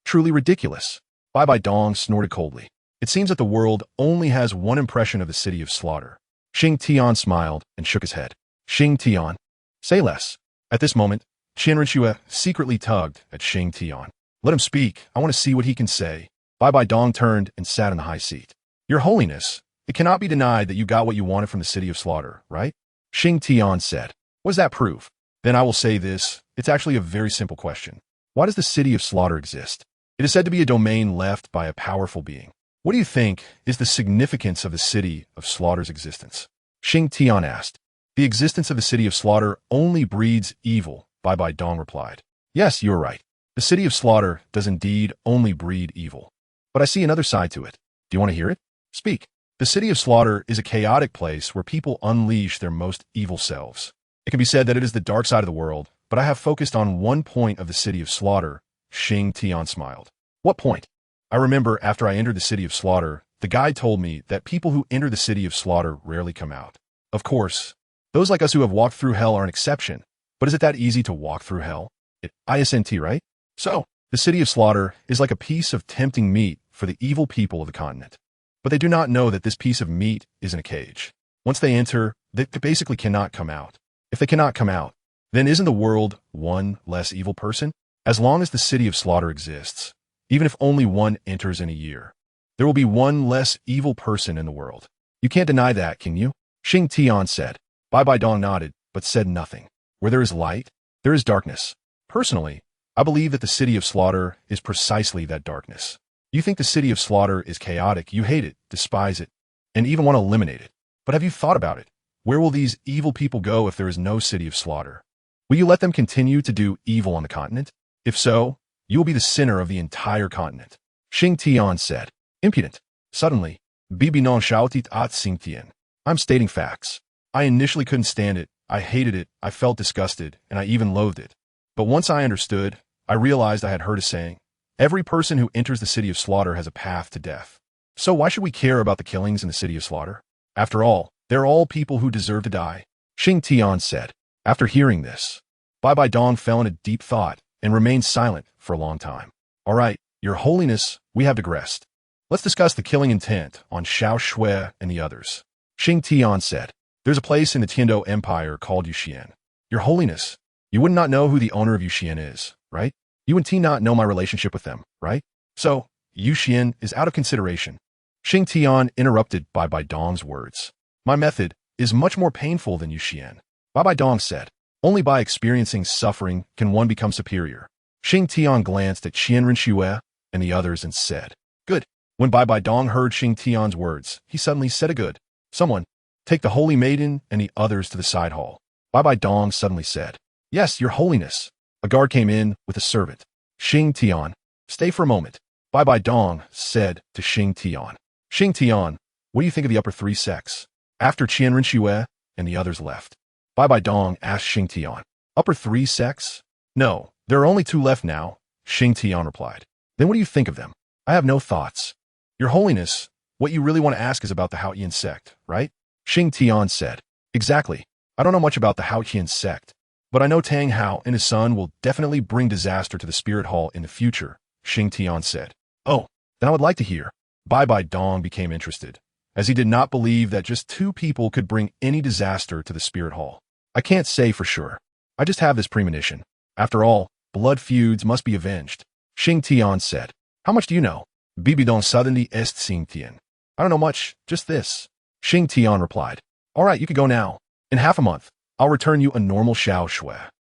Truly ridiculous. Bai Dong snorted coldly. It seems that the world only has one impression of the city of slaughter. Xingtian smiled and shook his head. Xingtian, say less. At this moment, Qianrenxue secretly tugged at Xingtian. Let him speak. I want to see what he can say. Bai Dong turned and sat in the high seat. Your Holiness, it cannot be denied that you got what you wanted from the city of slaughter, right? Xingtian said. What does that prove? Then I will say this. It's actually a very simple question. Why does the city of slaughter exist? It is said to be a domain left by a powerful being. What do you think is the significance of the city of slaughter's existence? Xingtian asked. The existence of the city of slaughter only breeds evil, Bai Dong replied. Yes, you are right. The city of slaughter does indeed only breed evil. But I see another side to it. Do you want to hear it? Speak. The city of slaughter is a chaotic place where people unleash their most evil selves. It can be said that it is the dark side of the world, but I have focused on one point of the city of slaughter. Xingtian smiled. What point? I remember after I entered the city of slaughter, the guide told me that people who enter the city of slaughter rarely come out. Of course, those like us who have walked through hell are an exception, but is it that easy to walk through hell? Isn't, right? So, the city of slaughter is like a piece of tempting meat for the evil people of the continent. But they do not know that this piece of meat is in a cage. Once they enter, they basically cannot come out. If they cannot come out, then isn't the world one less evil person? As long as the city of slaughter exists, even if only one enters in a year, there will be one less evil person in the world. You can't deny that, can you? Xingtian said. Bai Dong nodded, but said nothing. Where there is light, there is darkness. Personally, I believe that the city of slaughter is precisely that darkness. You think the city of slaughter is chaotic, you hate it, despise it, and even want to eliminate it. But have you thought about it? Where will these evil people go if there is no city of slaughter? Will you let them continue to do evil on the continent? If so, you will be the sinner of the entire continent. Xingtian said. Impudent. Suddenly, Bibi non shouted at Xingtian. I'm stating facts. I initially couldn't stand it, I hated it, I felt disgusted, and I even loathed it. But once I understood, I realized I had heard a saying. Every person who enters the city of slaughter has a path to death. So why should we care about the killings in the city of slaughter? After all, they're all people who deserve to die. Xingtian said. After hearing this, Bai Dong fell into deep thought and remained silent for a long time. All right, Your Holiness, we have digressed. Let's discuss the killing intent on Xiao Shui and the others. Xingtian said. There's a place in the Tiando Empire called Yuxian. Your Holiness, you would not know who the owner of Yuxian is, right? You and T not know my relationship with them, right? So, Yuxian is out of consideration. Xingtian interrupted Bai Dong's words. My method is much more painful than Yuxian. Bai Dong said. Only by experiencing suffering can one become superior. Xingtian glanced at Qianrenxue and the others and said, Good. When Bai Dong heard Xingtian's words, he suddenly said a good. Someone, take the holy maiden and the others to the side hall. Bai Dong suddenly said, Yes, Your Holiness. A guard came in with a servant. Xingtian, stay for a moment. Bai Dong said to Xingtian. Xingtian, what do you think of the upper three sects? After Qianrenxue and the others left, Bai Dong asked Xingtian. Upper three sects? No, there are only two left now, Xingtian replied. Then what do you think of them? I have no thoughts. Your Holiness, what you really want to ask is about the Haotian sect, right? Xingtian said. Exactly. I don't know much about the Haotian sect, but I know Tang Hao and his son will definitely bring disaster to the Spirit Hall in the future, Xingtian said. Oh, then I would like to hear. Bai Dong became interested, as he did not believe that just two people could bring any disaster to the Spirit Hall. I can't say for sure. I just have this premonition. After all, blood feuds must be avenged. Xingtian said. How much do you know? Bibi don suddenly est Xingtian. I don't know much, just this. Xingtian replied. All right, you can go now. In half a month, I'll return you a normal Xiao Shui.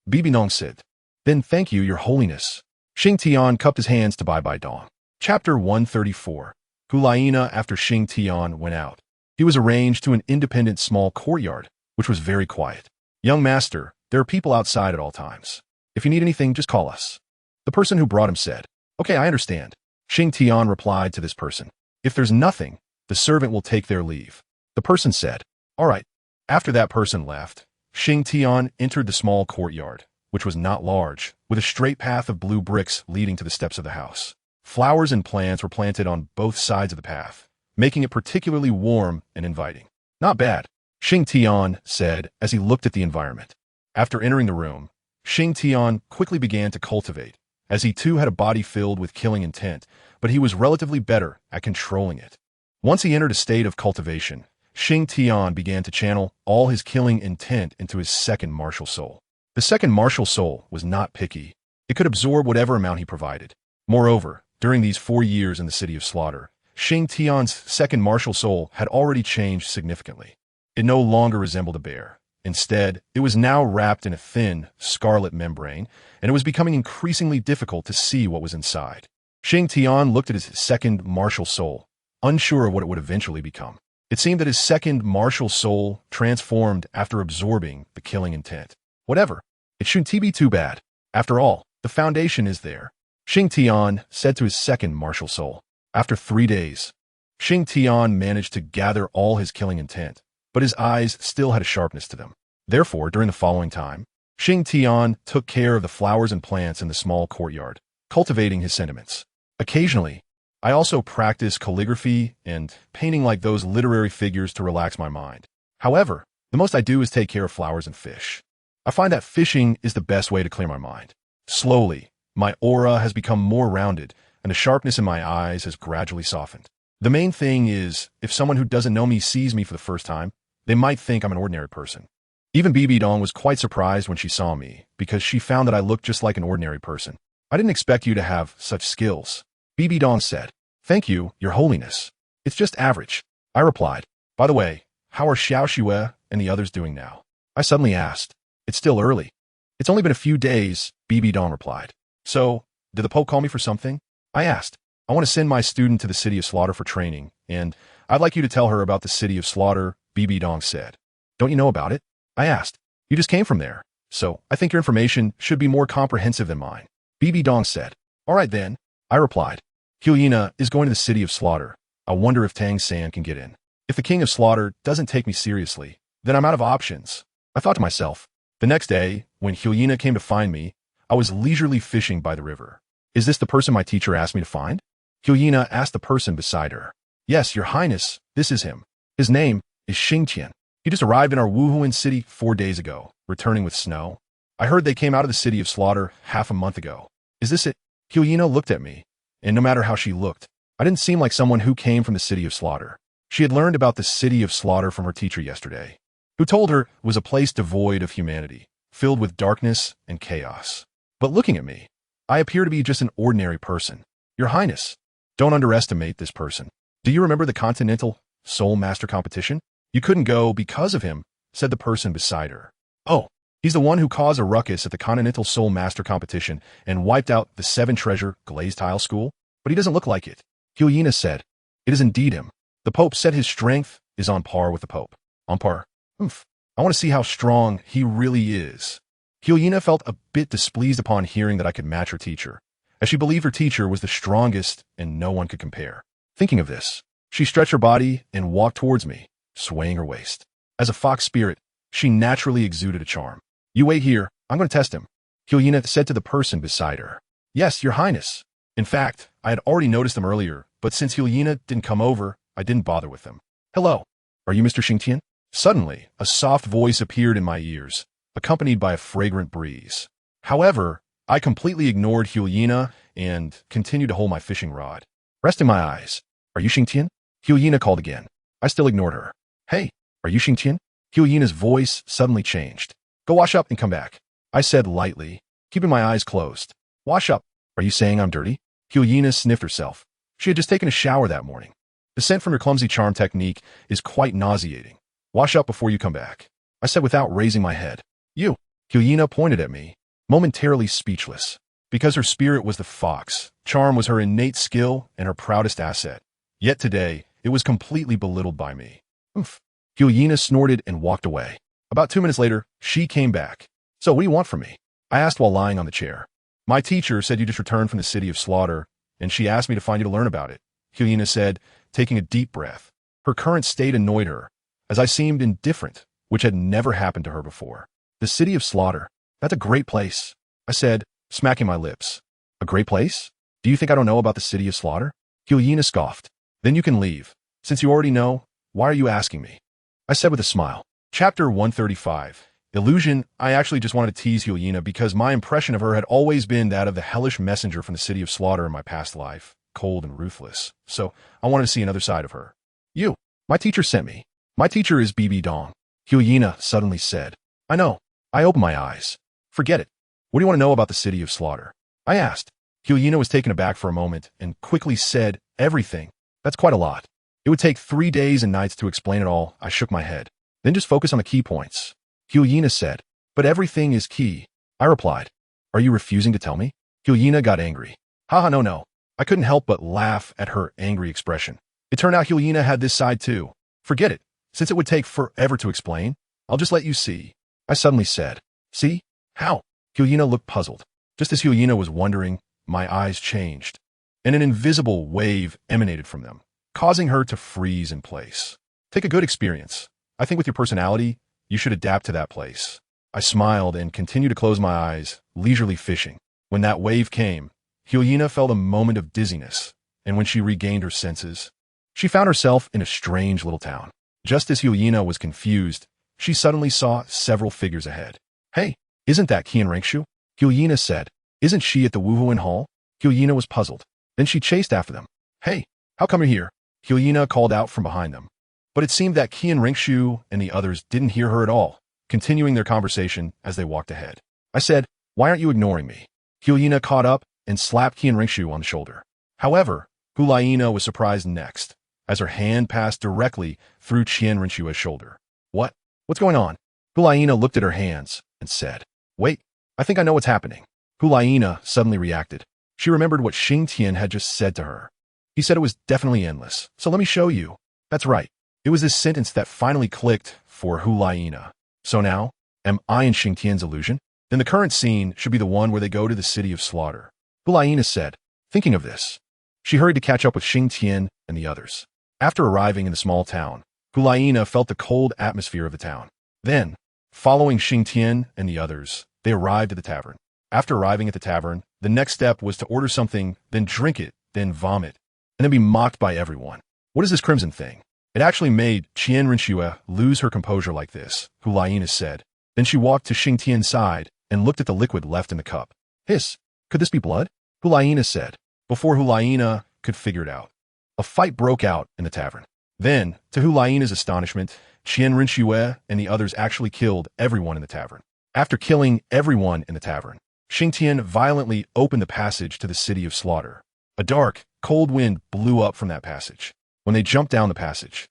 Bibi Nong said. Then thank you, Your Holiness. Xingtian cupped his hands to Bai Dong. Chapter 134. Hulaina after Xingtian went out. He was arranged to an independent small courtyard, which was very quiet. Young master, there are people outside at all times. If you need anything, just call us. The person who brought him said. Okay, I understand. Xingtian replied to this person. If there's nothing, the servant will take their leave. The person said. All right. After that person left, Xingtian entered the small courtyard, which was not large, with a straight path of blue bricks leading to the steps of the house. Flowers and plants were planted on both sides of the path, making it particularly warm and inviting. Not bad, Xingtian said as he looked at the environment. After entering the room, Xingtian quickly began to cultivate. As he too had a body filled with killing intent, but he was relatively better at controlling it. Once he entered a state of cultivation, Xingtian began to channel all his killing intent into his second martial soul. The second martial soul was not picky. It could absorb whatever amount he provided. Moreover, during these 4 years in the City of Slaughter, Xingtian's second martial soul had already changed significantly. It no longer resembled a bear. Instead, it was now wrapped in a thin, scarlet membrane, and it was becoming increasingly difficult to see what was inside. Xingtian looked at his second martial soul, unsure of what it would eventually become. It seemed that his second martial soul transformed after absorbing the killing intent. Whatever. It shouldn't be too bad. After all, the foundation is there. Xingtian said to his second martial soul. After 3 days, Xingtian managed to gather all his killing intent, but his eyes still had a sharpness to them. Therefore, during the following time, Xingtian took care of the flowers and plants in the small courtyard, cultivating his sentiments. Occasionally, I also practice calligraphy and painting like those literary figures to relax my mind. However, the most I do is take care of flowers and fish. I find that fishing is the best way to clear my mind. Slowly, my aura has become more rounded, and the sharpness in my eyes has gradually softened. The main thing is, if someone who doesn't know me sees me for the first time, they might think I'm an ordinary person. Even Bibi Dong was quite surprised when she saw me, because she found that I looked just like an ordinary person. I didn't expect you to have such skills. Bibi Dong said. Thank you, Your Holiness. It's just average. I replied. By the way, how are Xiao Xue and the others doing now? I suddenly asked. It's still early. It's only been a few days, Bibi Dong replied. So, did the Pope call me for something? I asked. I want to send my student to the City of Slaughter for training, and I'd like you to tell her about the City of Slaughter, Bibi Dong said. Don't you know about it? I asked. You just came from there, so I think your information should be more comprehensive than mine. Bibi Dong said. All right then, I replied. Hyena is going to the City of Slaughter. I wonder if Tang San can get in. If the King of Slaughter doesn't take me seriously, then I'm out of options. I thought to myself. The next day, when Hyena came to find me, I was leisurely fishing by the river. Is this the person my teacher asked me to find? Hyena asked the person beside her. Yes, Your Highness, this is him. His name is Xingtian. He just arrived in our Wuhuan city 4 days ago, returning with snow. I heard they came out of the City of Slaughter half a month ago. Is this it? Hyena looked at me, and no matter how she looked, I didn't seem like someone who came from the City of Slaughter. She had learned about the City of Slaughter from her teacher yesterday, who told her it was a place devoid of humanity, filled with darkness and chaos. But looking at me, I appear to be just an ordinary person. Your Highness, don't underestimate this person. Do you remember the Continental Soul Master competition? You couldn't go because of him, said the person beside her. Oh, he's the one who caused a ruckus at the Continental Soul Master competition and wiped out the 7-treasure glazed tile school? But he doesn't look like it. Hyena said. It is indeed him. The Pope said his strength is on par with the Pope. On par? Oof. I want to see how strong he really is. Hyena felt a bit displeased upon hearing that I could match her teacher, as she believed her teacher was the strongest and no one could compare. Thinking of this, she stretched her body and walked towards me, swaying her waist. As a fox spirit, she naturally exuded a charm. You wait here, I'm going to test him, Hyena said to the person beside her. Yes, Your Highness. In fact, I had already noticed them earlier, but since Hyena didn't come over, I didn't bother with them. Hello, are you Mr. Xingtian? Suddenly, a soft voice appeared in my ears, accompanied by a fragrant breeze. However, I completely ignored Hyena and continued to hold my fishing rod. Resting my eyes. Are you Xingtian? Hyena called again. I still ignored her. Hey, are you Xingtian? Hyena's voice suddenly changed. Go wash up and come back, I said lightly, keeping my eyes closed. Wash up. Are you saying I'm dirty? Hyena sniffed herself. She had just taken a shower that morning. The scent from your clumsy charm technique is quite nauseating. Wash up before you come back, I said without raising my head. You. Hyena pointed at me, momentarily speechless. Because her spirit was the fox, charm was her innate skill and her proudest asset. Yet today, it was completely belittled by me. Oof. Hyena snorted and walked away. About 2 minutes later, she came back. So what do you want from me? I asked while lying on the chair. My teacher said you just returned from the City of Slaughter, and she asked me to find you to learn about it, Hyena said, taking a deep breath. Her current state annoyed her, as I seemed indifferent, which had never happened to her before. The City of Slaughter, that's a great place, I said, smacking my lips. A great place? Do you think I don't know about the City of Slaughter? Hyena scoffed. Then you can leave. Since you already know, why are you asking me? I said with a smile. Chapter 135. Illusion. I actually just wanted to tease Hyena because my impression of her had always been that of the hellish messenger from the City of Slaughter in my past life. cold and ruthless, so I wanted to see another side of her. You. My teacher sent me. My teacher is BB Dong, Hyena suddenly said. I know. I opened my eyes. Forget it. What do you want to know about the city of slaughter? I asked. Hyena was taken aback for a moment and quickly said, everything. That's quite a lot. It would take 3 days and nights to explain it all. I shook my head. Then just focus on the key points. Hyena said. But everything is key. I replied. Are you refusing to tell me? Hyena got angry. Haha, no. I couldn't help but laugh at her angry expression. It turned out Hyena had this side too. Forget it. Since it would take forever to explain, I'll just let you see. I suddenly said. See? How? Hyena looked puzzled. Just as Hyena was wondering, my eyes changed, and an invisible wave emanated from them, causing her to freeze in place. Take a good experience. I think with your personality, you should adapt to that place. I smiled and continued to close my eyes, leisurely fishing. When that wave came, Hyena felt a moment of dizziness, and when she regained her senses, she found herself in a strange little town. Just as Hyena was confused, she suddenly saw several figures ahead. Hey, isn't that Qian Rengshu? Hyena said. Isn't she at the Wuhuan Hall? Hyena was puzzled. Then she chased after them. Hey, how come you're here? Hyena called out from behind them. But it seemed that Qian Rengshu and the others didn't hear her at all, continuing their conversation as they walked ahead. I said, why aren't you ignoring me? Hyena caught up and slapped Qian Rengshu on the shoulder. However, Hyena was surprised next, as her hand passed directly through Qian Renshu's shoulder. What? What's going on? Hyena looked at her hands and said, wait, I think I know what's happening. Hyena suddenly reacted. She remembered what Xingtian had just said to her. He said it was definitely endless, so let me show you. That's right. It was this sentence that finally clicked for Hyena. So now, am I in Xingtian's illusion? Then the current scene should be the one where they go to the city of slaughter. Hyena said, thinking of this. She hurried to catch up with Xingtian and the others. After arriving in the small town, Hyena felt the cold atmosphere of the town. Then, following Xingtian and the others, they arrived at the tavern. After arriving at the tavern, the next step was to order something, then drink it, then vomit, and then be mocked by everyone. What is this crimson thing? It actually made Qian Renshue lose her composure like this, Hyena said. Then she walked to Xingtian's side and looked at the liquid left in the cup. Hiss, could this be blood? Hyena said. Before Hyena could figure it out, a fight broke out in the tavern. Then, to Hyena's astonishment, Qian Renshue and the others actually killed everyone in the tavern. After killing everyone in the tavern, Xingtian violently opened the passage to the city of slaughter. A dark, cold wind blew up from that passage. When they jumped down the passage,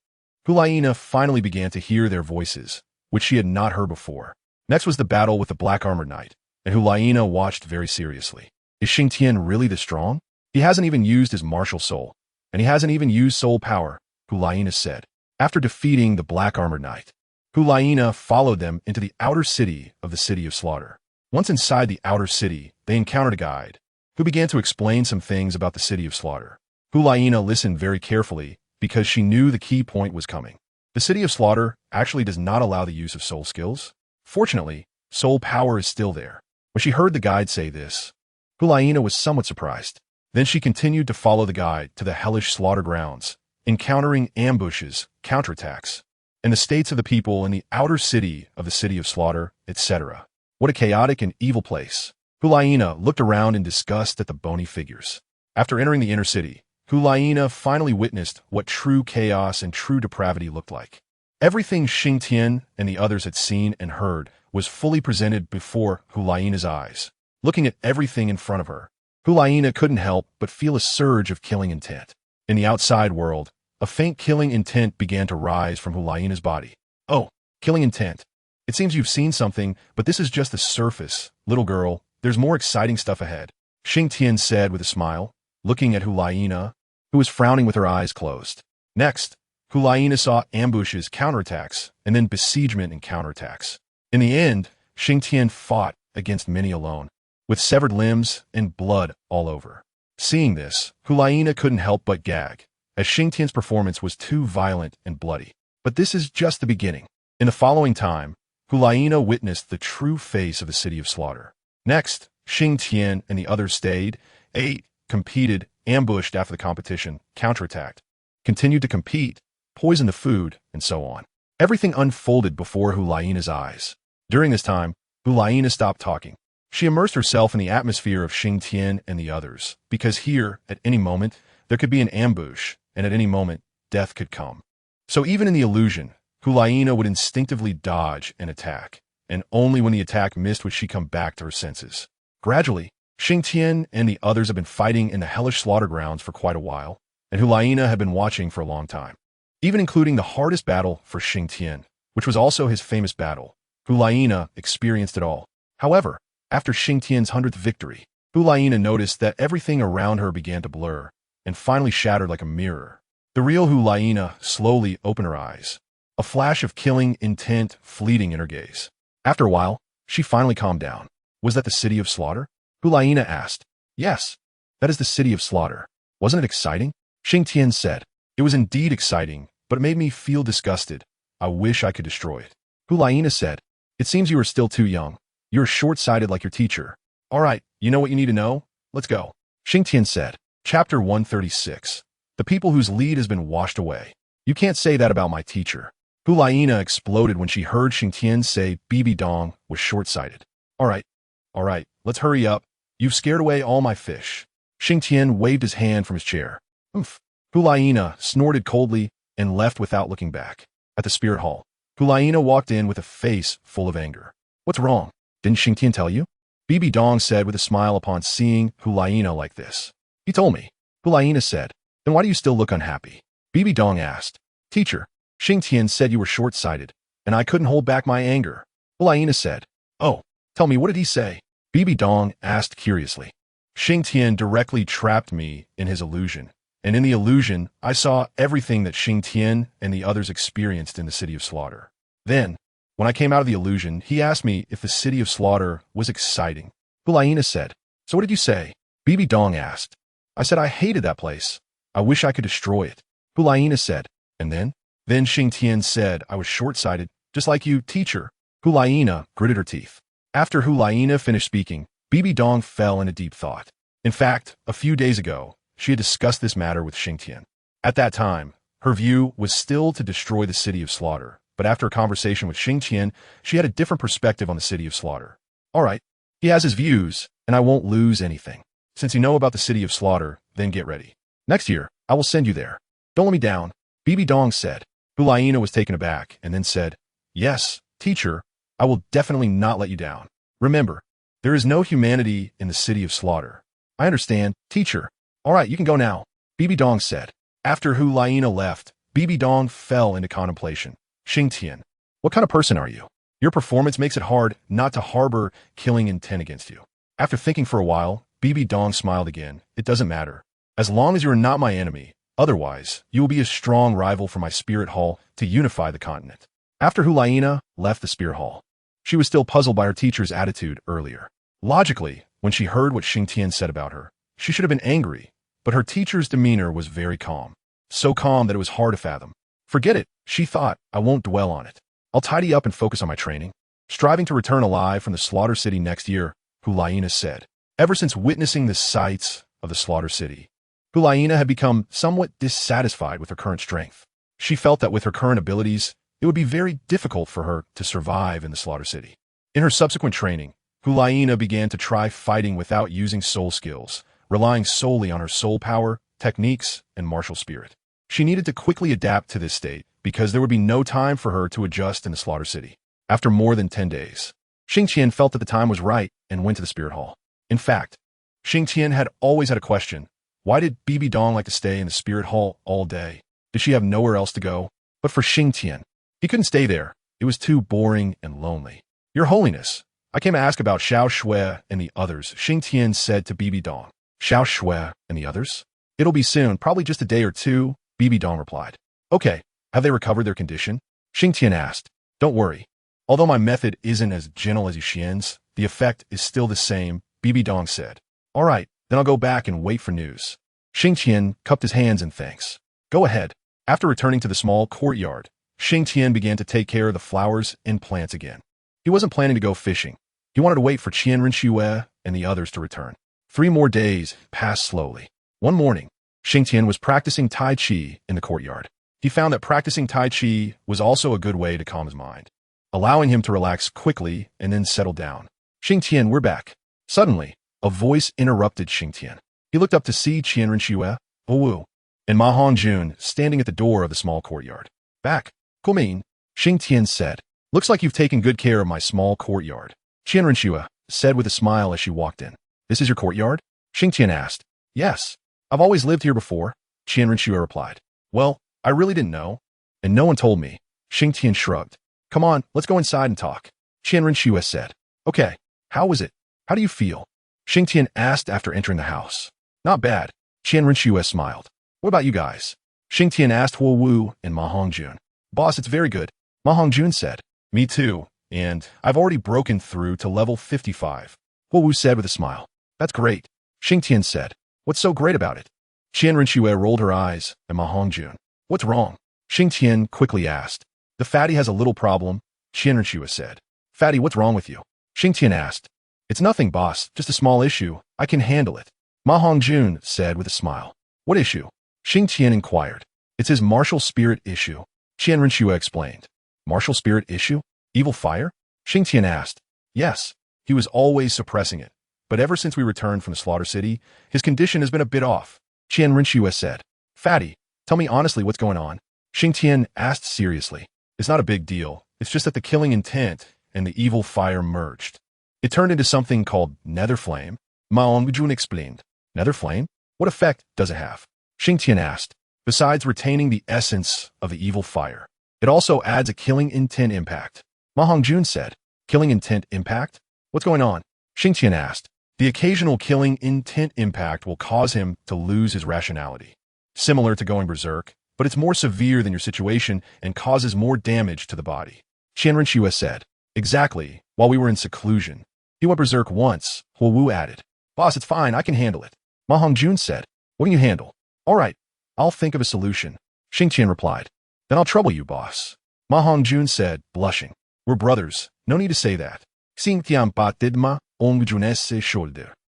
Hyena finally began to hear their voices, which she had not heard before. Next was the battle with the Black Armored Knight, and Hyena watched very seriously. Is Xingtian really this strong? He hasn't even used his martial soul, and he hasn't even used soul power, Hyena said. After defeating the Black Armored Knight, Hyena followed them into the outer city of the city of slaughter. Once inside the outer city, they encountered a guide, who began to explain some things about the city of slaughter. Hyena listened very carefully because she knew the key point was coming. The city of slaughter actually does not allow the use of soul skills. Fortunately, soul power is still there. When she heard the guide say this, Hyena was somewhat surprised. Then she continued to follow the guide to the hellish slaughter grounds, encountering ambushes, counterattacks, and the states of the people in the outer city of the city of slaughter, etc. What a chaotic and evil place. Hyena looked around in disgust at the bony figures. After entering the inner city, Hyena finally witnessed what true chaos and true depravity looked like. Everything Xingtian and the others had seen and heard was fully presented before Hyena's eyes. Looking at everything in front of her, Hyena couldn't help but feel a surge of killing intent. In the outside world, a faint killing intent began to rise from Hyena's body. Oh, killing intent. It seems you've seen something, but this is just the surface. Little girl, there's more exciting stuff ahead, Xingtian said with a smile, looking at Hyena, who was frowning with her eyes closed. Next, Hyena saw ambushes, counterattacks, and then besiegement and counterattacks. In the end, Xingtian fought against many alone, with severed limbs and blood all over. Seeing this, Hyena couldn't help but gag, as Xingtian's performance was too violent and bloody. But this is just the beginning. In the following time, Hyena witnessed the true face of the city of slaughter. Next, Xingtian and the others stayed, ate, competed, ambushed after the competition, counterattacked, continued to compete, poisoned the food, and so on. Everything unfolded before Hyena's eyes. During this time, Hyena stopped talking. She immersed herself in the atmosphere of Xingtian and the others, because here, at any moment, There could be an ambush, and at any moment, death could come. So even in the illusion, Hulaina would instinctively dodge and attack, and only when the attack missed would she come back to her senses. Gradually, Xingtian and the others have been fighting in the hellish slaughter grounds for quite a while, and Hulaina had been watching for a long time. Even including the hardest battle for Xingtian, which was also his famous battle, Hulaina experienced it all. However, after Xingtian's 100th victory, Hulaina noticed that everything around her began to blur, and finally shattered like a mirror. The real Hulaina slowly opened her eyes, a flash of killing intent fleeting in her gaze. After a while, she finally calmed down. Was that the city of slaughter? Hulaina asked. Yes, that is the city of slaughter. Wasn't it exciting? Xingtian said. It was indeed exciting, but it made me feel disgusted. I wish I could destroy it. Hulaina said. It seems you are still too young. You are short-sighted like your teacher. All right, you know what you need to know? Let's go. Xingtian said. Chapter 136. The people whose lead has been washed away. You can't say that about my teacher. Hulaina exploded when she heard Xingtian say Bibi Dong was short-sighted. All right, let's hurry up. You've scared away all my fish. Xingtian waved his hand from his chair. Oomph. Hulaina snorted coldly and left without looking back. At the spirit hall, Hulaina walked in with a face full of anger. What's wrong? Didn't Xingtian tell you? Bibi Dong said with a smile upon seeing Hulaina like this. He told me. Hulaina said. Then why do you still look unhappy? Bibi Dong asked. Teacher, Xingtian said you were short-sighted, and I couldn't hold back my anger. Hulaina said. Oh, tell me, what did he say? Bibi Dong asked curiously. Xingtian directly trapped me in his illusion, and in the illusion, I saw everything that Xingtian and the others experienced in the city of slaughter. Then, when I came out of the illusion, he asked me if the city of slaughter was exciting. Hulaina said. So what did you say? Bibi Dong asked. I said I hated that place. I wish I could destroy it. Hulaina said. And then? Then Xingtian said I was short-sighted, just like you, teacher. Hulaina gritted her teeth. After Hulaina finished speaking, Bibi Dong fell into deep thought. In fact, a few days ago, she had discussed this matter with Xingtian. At that time, her view was still to destroy the city of slaughter, but after a conversation with Xingtian, she had a different perspective on the city of slaughter. All right, he has his views, and I won't lose anything. Since you know about the city of slaughter, then get ready. Next year, I will send you there. Don't let me down, Bibi Dong said. Hulaina was taken aback and then said, Yes, teacher, I will definitely not let you down. Remember, there is no humanity in the city of slaughter. I understand, teacher. All right, you can go now, Bibi Dong said. After Hulaina left, Bibi Dong fell into contemplation. Xingtian, what kind of person are you? Your performance makes it hard not to harbor killing intent against you. After thinking for a while, Bibi Dong smiled again. It doesn't matter. As long as you are not my enemy, otherwise, you will be a strong rival for my spirit hall to unify the continent. After Hulaina left the spirit hall, she was still puzzled by her teacher's attitude earlier. Logically, when she heard what Xingtian said about her, she should have been angry, but her teacher's demeanor was very calm. So calm that it was hard to fathom. Forget it, she thought, I won't dwell on it. I'll tidy up and focus on my training. Striving to return alive from the slaughter city next year, Hulaina said. Ever since witnessing the sights of the slaughter city, Hulaina had become somewhat dissatisfied with her current strength. She felt that with her current abilities, it would be very difficult for her to survive in the slaughter city. In her subsequent training, Hulaina began to try fighting without using soul skills, relying solely on her soul power, techniques, and martial spirit. She needed to quickly adapt to this state because there would be no time for her to adjust in the slaughter city. After more than 10 days, Xingtian felt that the time was right and went to the spirit hall. In fact, Xingtian had always had a question. Why did Bibi Dong like to stay in the spirit hall all day? Did she have nowhere else to go? But for Xingtian, he couldn't stay there. It was too boring and lonely. Your Holiness, I came to ask about Xiao Shui and the others, Xingtian said to Bibi Dong. Xiao Shui and the others? It'll be soon, probably just a day or two, Bibi Dong replied. Okay, have they recovered their condition? Xingtian asked. Don't worry. Although my method isn't as gentle as Yuxian's, the effect is still the same, Bibi Dong said. All right, then I'll go back and wait for news. Xingtian cupped his hands in thanks. Go ahead. After returning to the small courtyard, Xingtian began to take care of the flowers and plants again. He wasn't planning to go fishing. He wanted to wait for Qian Rinxue and the others to return. 3 more days passed slowly. One morning, Xingtian was practicing Tai Chi in the courtyard. He found that practicing Tai Chi was also a good way to calm his mind, allowing him to relax quickly and then settle down. Xingtian, we're back. Suddenly, a voice interrupted Xingtian. He looked up to see Qian Rinxue. Wu, and Ma Hongjun standing at the door of the small courtyard. Back, Kumin, Xingtian said. Looks like you've taken good care of my small courtyard. Qianrenxue said with a smile as she walked in. This is your courtyard? Xingtian asked. Yes. I've always lived here before, Qianrenxue replied. Well, I really didn't know. And no one told me. Xingtian shrugged. Come on, let's go inside and talk. Qianrenxue said. Okay. How was it? How do you feel? Xingtian asked after entering the house. Not bad. Qianrenxue smiled. What about you guys? Xingtian asked Huo Wu and Ma Hongjun. Boss, it's very good. Ma Hongjun said. Me too. And I've already broken through to level 55. Huo Wu said with a smile. That's great. Xingtian said. What's so great about it? Qianrenxue rolled her eyes at Ma Hongjun. What's wrong? Xingtian quickly asked. The fatty has a little problem, Qianrenxue said. Fatty, what's wrong with you? Xingtian asked. It's nothing, boss, just a small issue. I can handle it. Ma Hongjun said with a smile. What issue? Xingtian inquired. It's his martial spirit issue, Qianrenxue explained. Martial spirit issue? Evil fire? Xingtian asked. Yes, he was always suppressing it. But ever since we returned from the Slaughter City, his condition has been a bit off, Qianrenxue said. Fatty, tell me honestly what's going on. Xingtian asked seriously. It's not a big deal. It's just that the killing intent and the evil fire merged. It turned into something called Nether Flame. Ma Hongjun explained. Nether Flame? What effect does it have? Xingtian asked. Besides retaining the essence of the evil fire, it also adds a killing intent impact. Ma Hongjun said. Killing intent impact? What's going on? Xingtian asked. The occasional killing intent impact will cause him to lose his rationality. Similar to going berserk, but it's more severe than your situation and causes more damage to the body. Qianrenxue said. Exactly, while we were in seclusion. He went berserk once, Huo Wu added. Boss, it's fine, I can handle it. Ma Hongjun said. What can you handle? All right, I'll think of a solution. Xingtian replied. Then I'll trouble you, boss. Ma Hongjun said, blushing. We're brothers, no need to say that.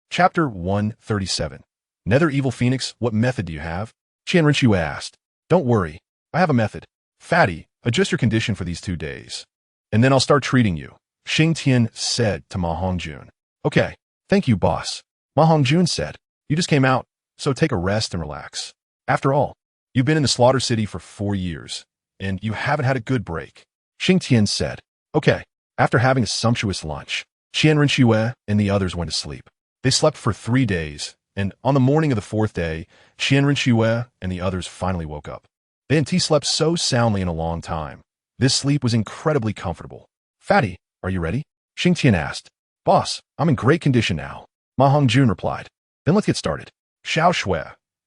Chapter 137. Nether Evil Phoenix, what method do you have? Qianrenxue asked. Don't worry, I have a method. Fatty, adjust your condition for these 2 days. And then I'll start treating you, Xingtian said to Ma Hongjun. Okay, thank you, boss. Ma Hongjun said. You just came out, so take a rest and relax. After all, you've been in the Slaughter City for 4 years, and you haven't had a good break. Xingtian said. Okay, after having a sumptuous lunch, Qianrenxue and the others went to sleep. They slept for 3 days, and on the morning of the 4th day, Qianrenxue and the others finally woke up. They and T slept so soundly in a long time. This sleep was incredibly comfortable. Fatty, are you ready? Xingtian asked. Boss, I'm in great condition now. Ma Hongjun replied. Then let's get started. Xiao Shui,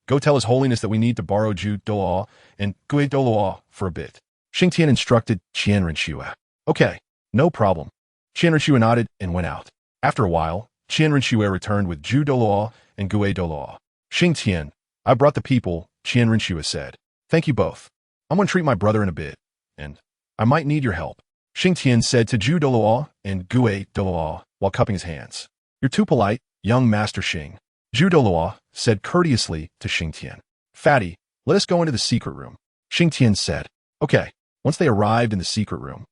go tell His Holiness that we need to borrow Zhu Douluo and Gui Douluo for a bit. Xingtian instructed Qianrenxue. Okay, no problem. Qianrenxue nodded and went out. After a while, Qianrenxue returned with Zhu Douluo and Gui Douluo. Xingtian, I brought the people, Qianrenxue said. Thank you both. I'm going to treat my brother in a bit, and I might need your help. Xingtian said to Zhu Douluo and Gui Douluo while cupping his hands. You're too polite, young Master Xing. Zhu Douluo said courteously to Xingtian. Fatty, let us go into the secret room. Xingtian said. Okay. Once they arrived in the secret room,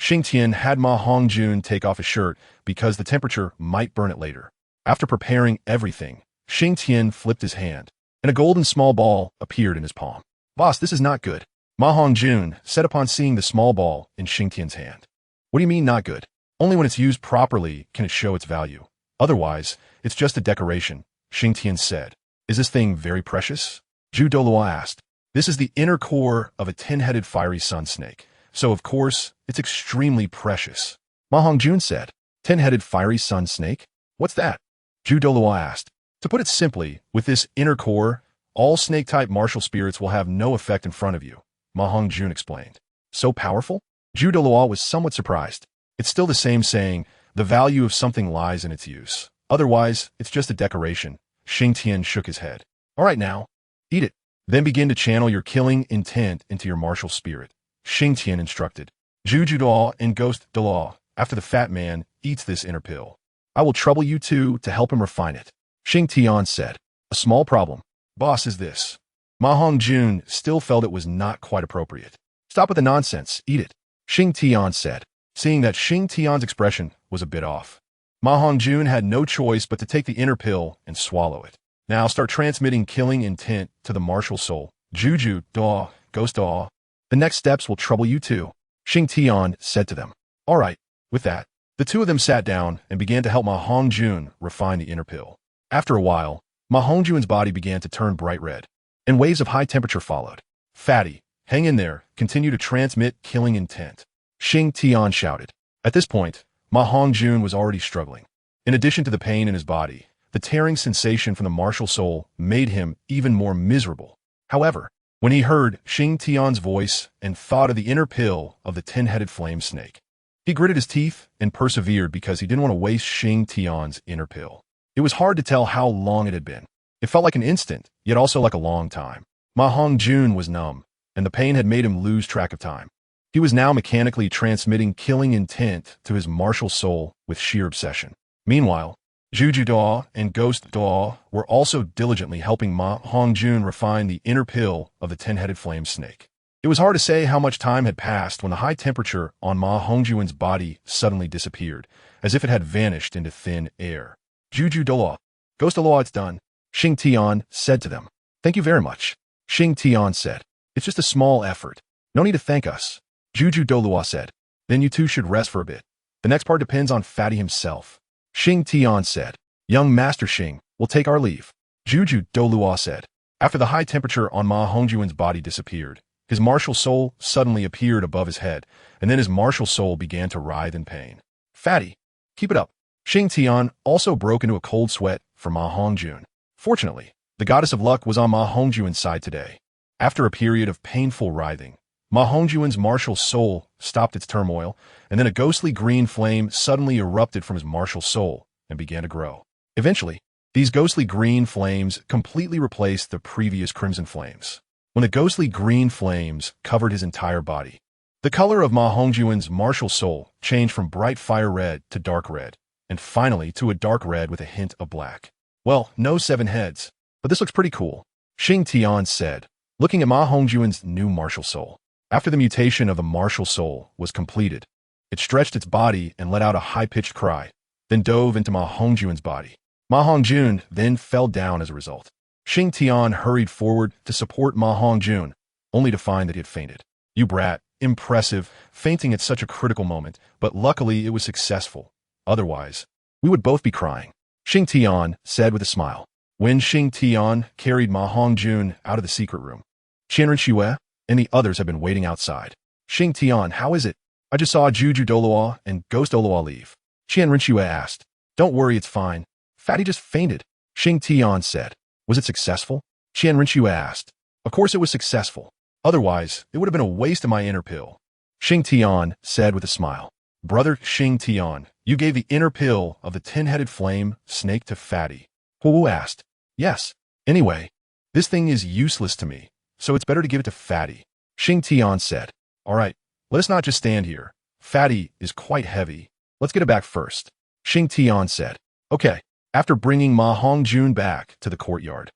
Xingtian had Ma Hongjun take off his shirt because the temperature might burn it later. After preparing everything, Xingtian flipped his hand, and a golden small ball appeared in his palm. Boss, this is not good. Ma Hongjun said upon seeing the small ball in Xingtian's hand. What do you mean not good? Only when it's used properly can it show its value. Otherwise, it's just a decoration, Xingtian said. Is this thing very precious? Zhu Douluo asked. This is the inner core of a 10-headed fiery sun snake, so of course, it's extremely precious. Ma Hongjun said. 10-headed fiery sun snake? What's that? Zhu Douluo asked. To put it simply, with this inner core, all snake-type martial spirits will have no effect in front of you, Ma Hongjun explained. So powerful? Zhu Douluo was somewhat surprised. It's still the same saying, the value of something lies in its use. Otherwise, it's just a decoration. Xingtian shook his head. All right now, eat it. Then begin to channel your killing intent into your martial spirit, Xingtian instructed. Zhu Douluo and Ghost Douluo, after the fat man eats this inner pill. I will trouble you two to help him refine it. Xingtian said. A small problem. Boss is this. Ma Hongjun still felt it was not quite appropriate. Stop with the nonsense, eat it. Xingtian said, seeing that Xingtian's expression was a bit off. Ma Hongjun had no choice but to take the inner pill and swallow it. Now start transmitting killing intent to the martial soul. Juju, Daw, Ghost Daw. The next steps will trouble you too, Xingtian said to them. All right, with that, the two of them sat down and began to help Ma Hongjun refine the inner pill. After a while, Ma Hongjun's body began to turn bright red, and waves of high temperature followed. Fatty, hang in there, continue to transmit killing intent, Xingtian shouted. At this point, Ma Hongjun was already struggling. In addition to the pain in his body, the tearing sensation from the martial soul made him even more miserable. However, when he heard Xingtian's voice and thought of the inner pill of the 10-headed flame snake, he gritted his teeth and persevered because he didn't want to waste Xingtian's inner pill. It was hard to tell how long it had been. It felt like an instant, yet also like a long time. Ma Hongjun was numb, and the pain had made him lose track of time. He was now mechanically transmitting killing intent to his martial soul with sheer obsession. Meanwhile, Juju Daw and Ghost Daw were also diligently helping Ma Hongjun refine the inner pill of the 10-headed flame snake. It was hard to say how much time had passed when the high temperature on Ma Hongjun's body suddenly disappeared, as if it had vanished into thin air. Juju Daw, Ghost Daw, it's done, Xingtian said to them. Thank you very much, Xingtian said. It's just a small effort. No need to thank us, Juju Douluo said. Then you two should rest for a bit. The next part depends on Fatty himself, Xingtian said. Young Master Xing, we'll take our leave, Juju Douluo said. After the high temperature on Ma Hongjun's body disappeared, his martial soul suddenly appeared above his head, and then his martial soul began to writhe in pain. Fatty, keep it up. Xingtian also broke into a cold sweat for Ma Hongjun. Fortunately, the goddess of luck was on Ma Hongjun's side today. After a period of painful writhing, Ma Hongjun's martial soul stopped its turmoil, and then a ghostly green flame suddenly erupted from his martial soul and began to grow. Eventually, these ghostly green flames completely replaced the previous crimson flames. When the ghostly green flames covered his entire body, the color of Ma Hongjun's martial soul changed from bright fire red to dark red, and finally to a dark red with a hint of black. Well, no 7 heads, but this looks pretty cool, Xingtian said, looking at Ma Hongjun's new martial soul. After the mutation of the martial soul was completed, it stretched its body and let out a high-pitched cry, then dove into Ma Hongjun's body. Ma Hongjun then fell down as a result. Xingtian hurried forward to support Ma Hongjun, only to find that he had fainted. You brat, impressive, fainting at such a critical moment, but luckily it was successful. Otherwise, we would both be crying, Xingtian said with a smile. When Xingtian carried Ma Hongjun out of the secret room, Qianren and the others had been waiting outside. Xingtian, how is it? I just saw Juju Douluo and Ghost Douluo leave, Qianren asked. Don't worry, it's fine. Fatty just fainted, Xingtian said. Was it successful? Qianren asked. Of course it was successful. Otherwise, it would have been a waste of my inner pill, Xingtian said with a smile. Brother Xingtian, you gave the inner pill of the 10-headed flame snake to Fatty, Hu asked. Yes. Anyway, this thing is useless to me, so it's better to give it to Fatty, Xingtian said. All right, let us not just stand here. Fatty is quite heavy. Let's get it back first, Xingtian said. Okay. After bringing Ma Hongjun back to the courtyard,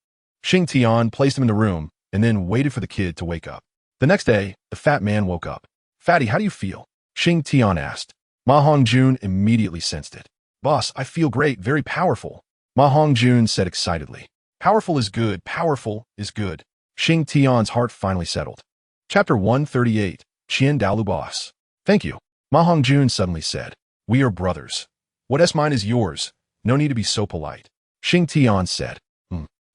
Xingtian placed him in the room and then waited for the kid to wake up. The next day, the fat man woke up. Fatty, how do you feel? Xingtian asked. Ma Hongjun immediately sensed it. Boss, I feel great, very powerful, Ma Hongjun said excitedly. Powerful is good, powerful is good. Xingtian's heart finally settled. Chapter 138, Dalu Boss. Thank you, Ma Hongjun suddenly said. We are brothers. What mine is yours. No need to be so polite, Xingtian said.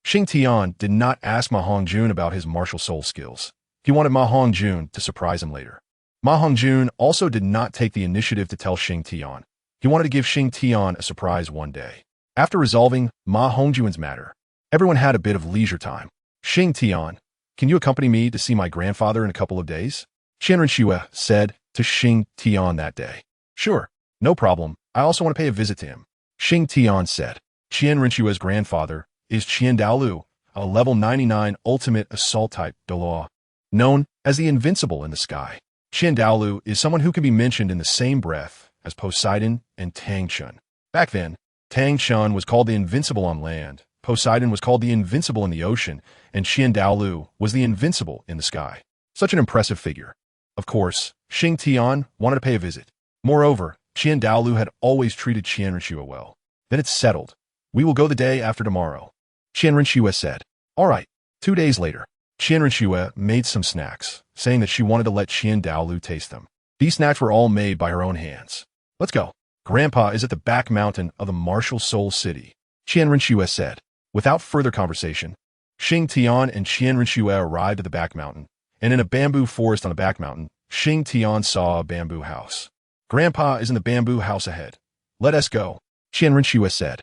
Xingtian did not ask Ma Hongjun about his martial soul skills. He wanted Ma Hongjun to surprise him later. Ma Hongjun also did not take the initiative to tell Xingtian. He wanted to give Xingtian a surprise one day. After resolving Ma Hongjun's matter, everyone had a bit of leisure time. Xingtian, can you accompany me to see my grandfather in a couple of days? Qianren said to Xingtian that day. Sure, no problem. I also want to pay a visit to him, Xingtian said. Qianren's grandfather is Dalu, a level 99 ultimate assault type Douluo, known as the Invincible in the sky. Dalu is someone who can be mentioned in the same breath as Poseidon and Tang. Back then, Tang was called the Invincible on land, Poseidon was called the Invincible in the ocean, and Dalu was the Invincible in the sky. Such an impressive figure. Of course, Xingtian wanted to pay a visit. Moreover, Dalu had always treated Qianren well. Then it's settled. We will go the day after tomorrow. Qian Renxue said. All right. 2 days later, Qian Renxue made some snacks, saying that she wanted to let Qian Dalu taste them. These snacks were all made by her own hands. Let's go. Grandpa is at the back mountain of the martial Soul City, Qian Renxue said. Without further conversation, Xingtian and Qian Renxue arrived at the back mountain, and in a bamboo forest on the back mountain, Xingtian saw a bamboo house. Grandpa is in the bamboo house ahead. Let us go, Qian Renxue said.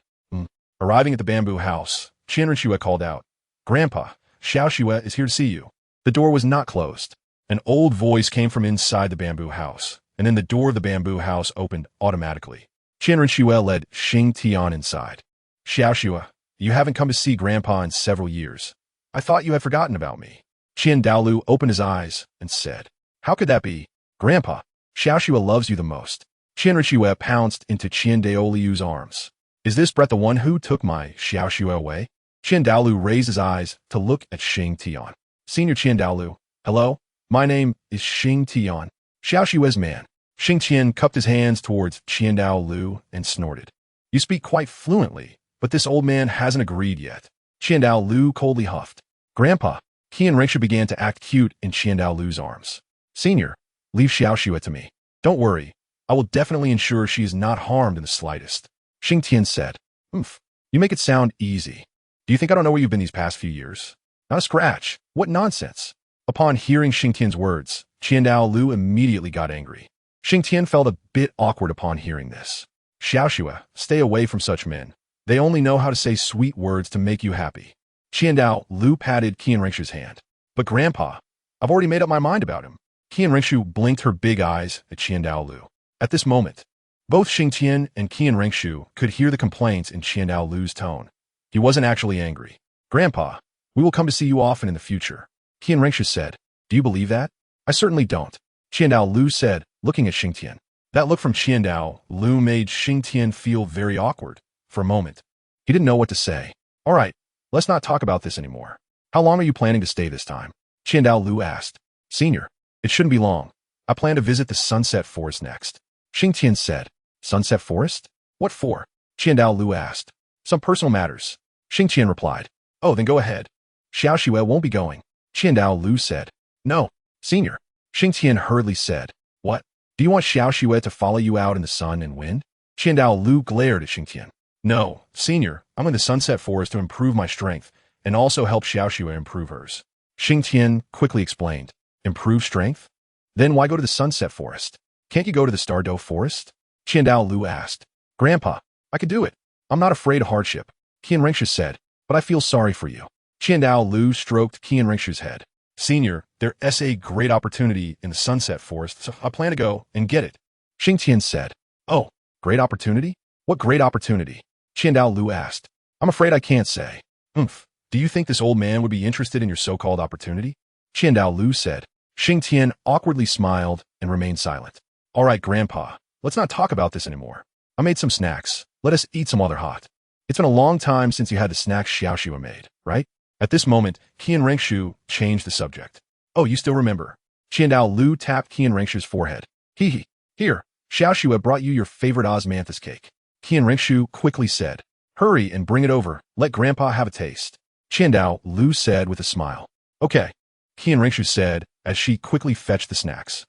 Arriving at the bamboo house, Qian Renxue called out, Grandpa, Xiaoxue is here to see you. The door was not closed. An old voice came from inside the bamboo house, and then the door of the bamboo house opened automatically. Qian Renxue led Xingtian inside. Xiaoxue, you haven't come to see Grandpa in several years. I thought you had forgotten about me. Qian Dalu opened his eyes and said, How could that be? Grandpa, Xiaoxue loves you the most. Qian Renxue pounced into Qian Daoliu's arms. Is this Brett the one who took my Xiaoxue away? Qian Dalu raised his eyes to look at Xingtian. Senior Qian Dalu, hello? My name is Xingtian, Xiaoxue's man. Xingtian cupped his hands towards Qian Dalu and snorted. You speak quite fluently, but this old man hasn't agreed yet. Qian Dalu coldly huffed. Grandpa, Qian Renxue began to act cute in Qian Dalu's arms. Senior, leave Xiaoxue to me. Don't worry, I will definitely ensure she is not harmed in the slightest. Xingtian said. You make it sound easy. Do you think I don't know where you've been these past few years? Not a scratch. What nonsense. Upon hearing Xingtian's words, Qian Dalu immediately got angry. Xingtian felt a bit awkward upon hearing this. Xiaoxue, stay away from such men. They only know how to say sweet words to make you happy. Qian Dalu patted Qian Renxue's hand. But Grandpa, I've already made up my mind about him. Qian Renxue blinked her big eyes at Qian Dalu. At this moment, both Xingtian and Qian Renxue could hear the complaints in Qian Dalu's tone. He wasn't actually angry. Grandpa, we will come to see you often in the future. Qian Renxue said. Do you believe that? I certainly don't. Qian Dalu said, looking at Xingtian. That look from Qian Dalu made Xingtian feel very awkward. For a moment, he didn't know what to say. All right, let's not talk about this anymore. How long are you planning to stay this time? Qian Dalu asked. Senior, it shouldn't be long. I plan to visit the Sunset Forest next. Xingtian said. Sunset Forest? What for? Qian Dalu asked. Some personal matters. Xingtian replied. Oh, then go ahead. Xiaoxue won't be going. Qian Dalu said. No, Senior. Xingtian hurriedly said. What? Do you want Xiaoxue to follow you out in the sun and wind? Qian Dalu glared at Xingtian. No, Senior, I'm in the Sunset Forest to improve my strength and also help Xiaoxue improve hers. Xingtian quickly explained. Improve strength? Then why go to the Sunset Forest? Can't you go to the StunsTang Forest? Qian Dalu asked. Grandpa, I could do it. I'm not afraid of hardship. Qian Renxue said, but I feel sorry for you. Qian Dalu stroked Qian Renxue's head. Senior, there's a great opportunity in the Sunset Forest, so I plan to go and get it. Xingtian said. Oh, great opportunity? What great opportunity? Qian Dalu asked. I'm afraid I can't say. Do you think this old man would be interested in your so-called opportunity? Qian Dalu said. Xingtian awkwardly smiled and remained silent. All right, Grandpa, let's not talk about this anymore. I made some snacks. Let us eat some while they're hot. It's been a long time since you had the snacks Xiaoxue made, right? At this moment, Qian Renxue changed the subject. Oh, you still remember. Qian Dalu tapped Qian Renxue's forehead. Hee. Here, Xiaoxue brought you your favorite osmanthus cake. Qian Renxue quickly said. Hurry and bring it over. Let Grandpa have a taste. Qian Dalu said with a smile. Okay. Qian Renxue said as she quickly fetched the snacks.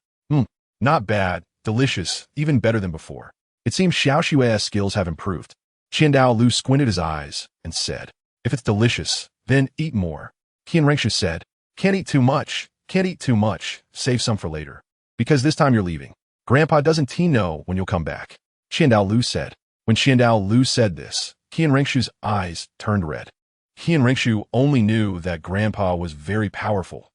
Not bad. Delicious. Even better than before. It seems Xiaoxue's skills have improved. Qian Dalu squinted his eyes and said. If it's delicious, then eat more. Qian Renxue said. Can't eat too much. Can't eat too much. Save some for later. Because this time you're leaving. Grandpa doesn't know when you'll come back. Qian Dalu said. When Qian Dalu said this, Qian Renxue's eyes turned red. Qian Renxue only knew that Grandpa was very powerful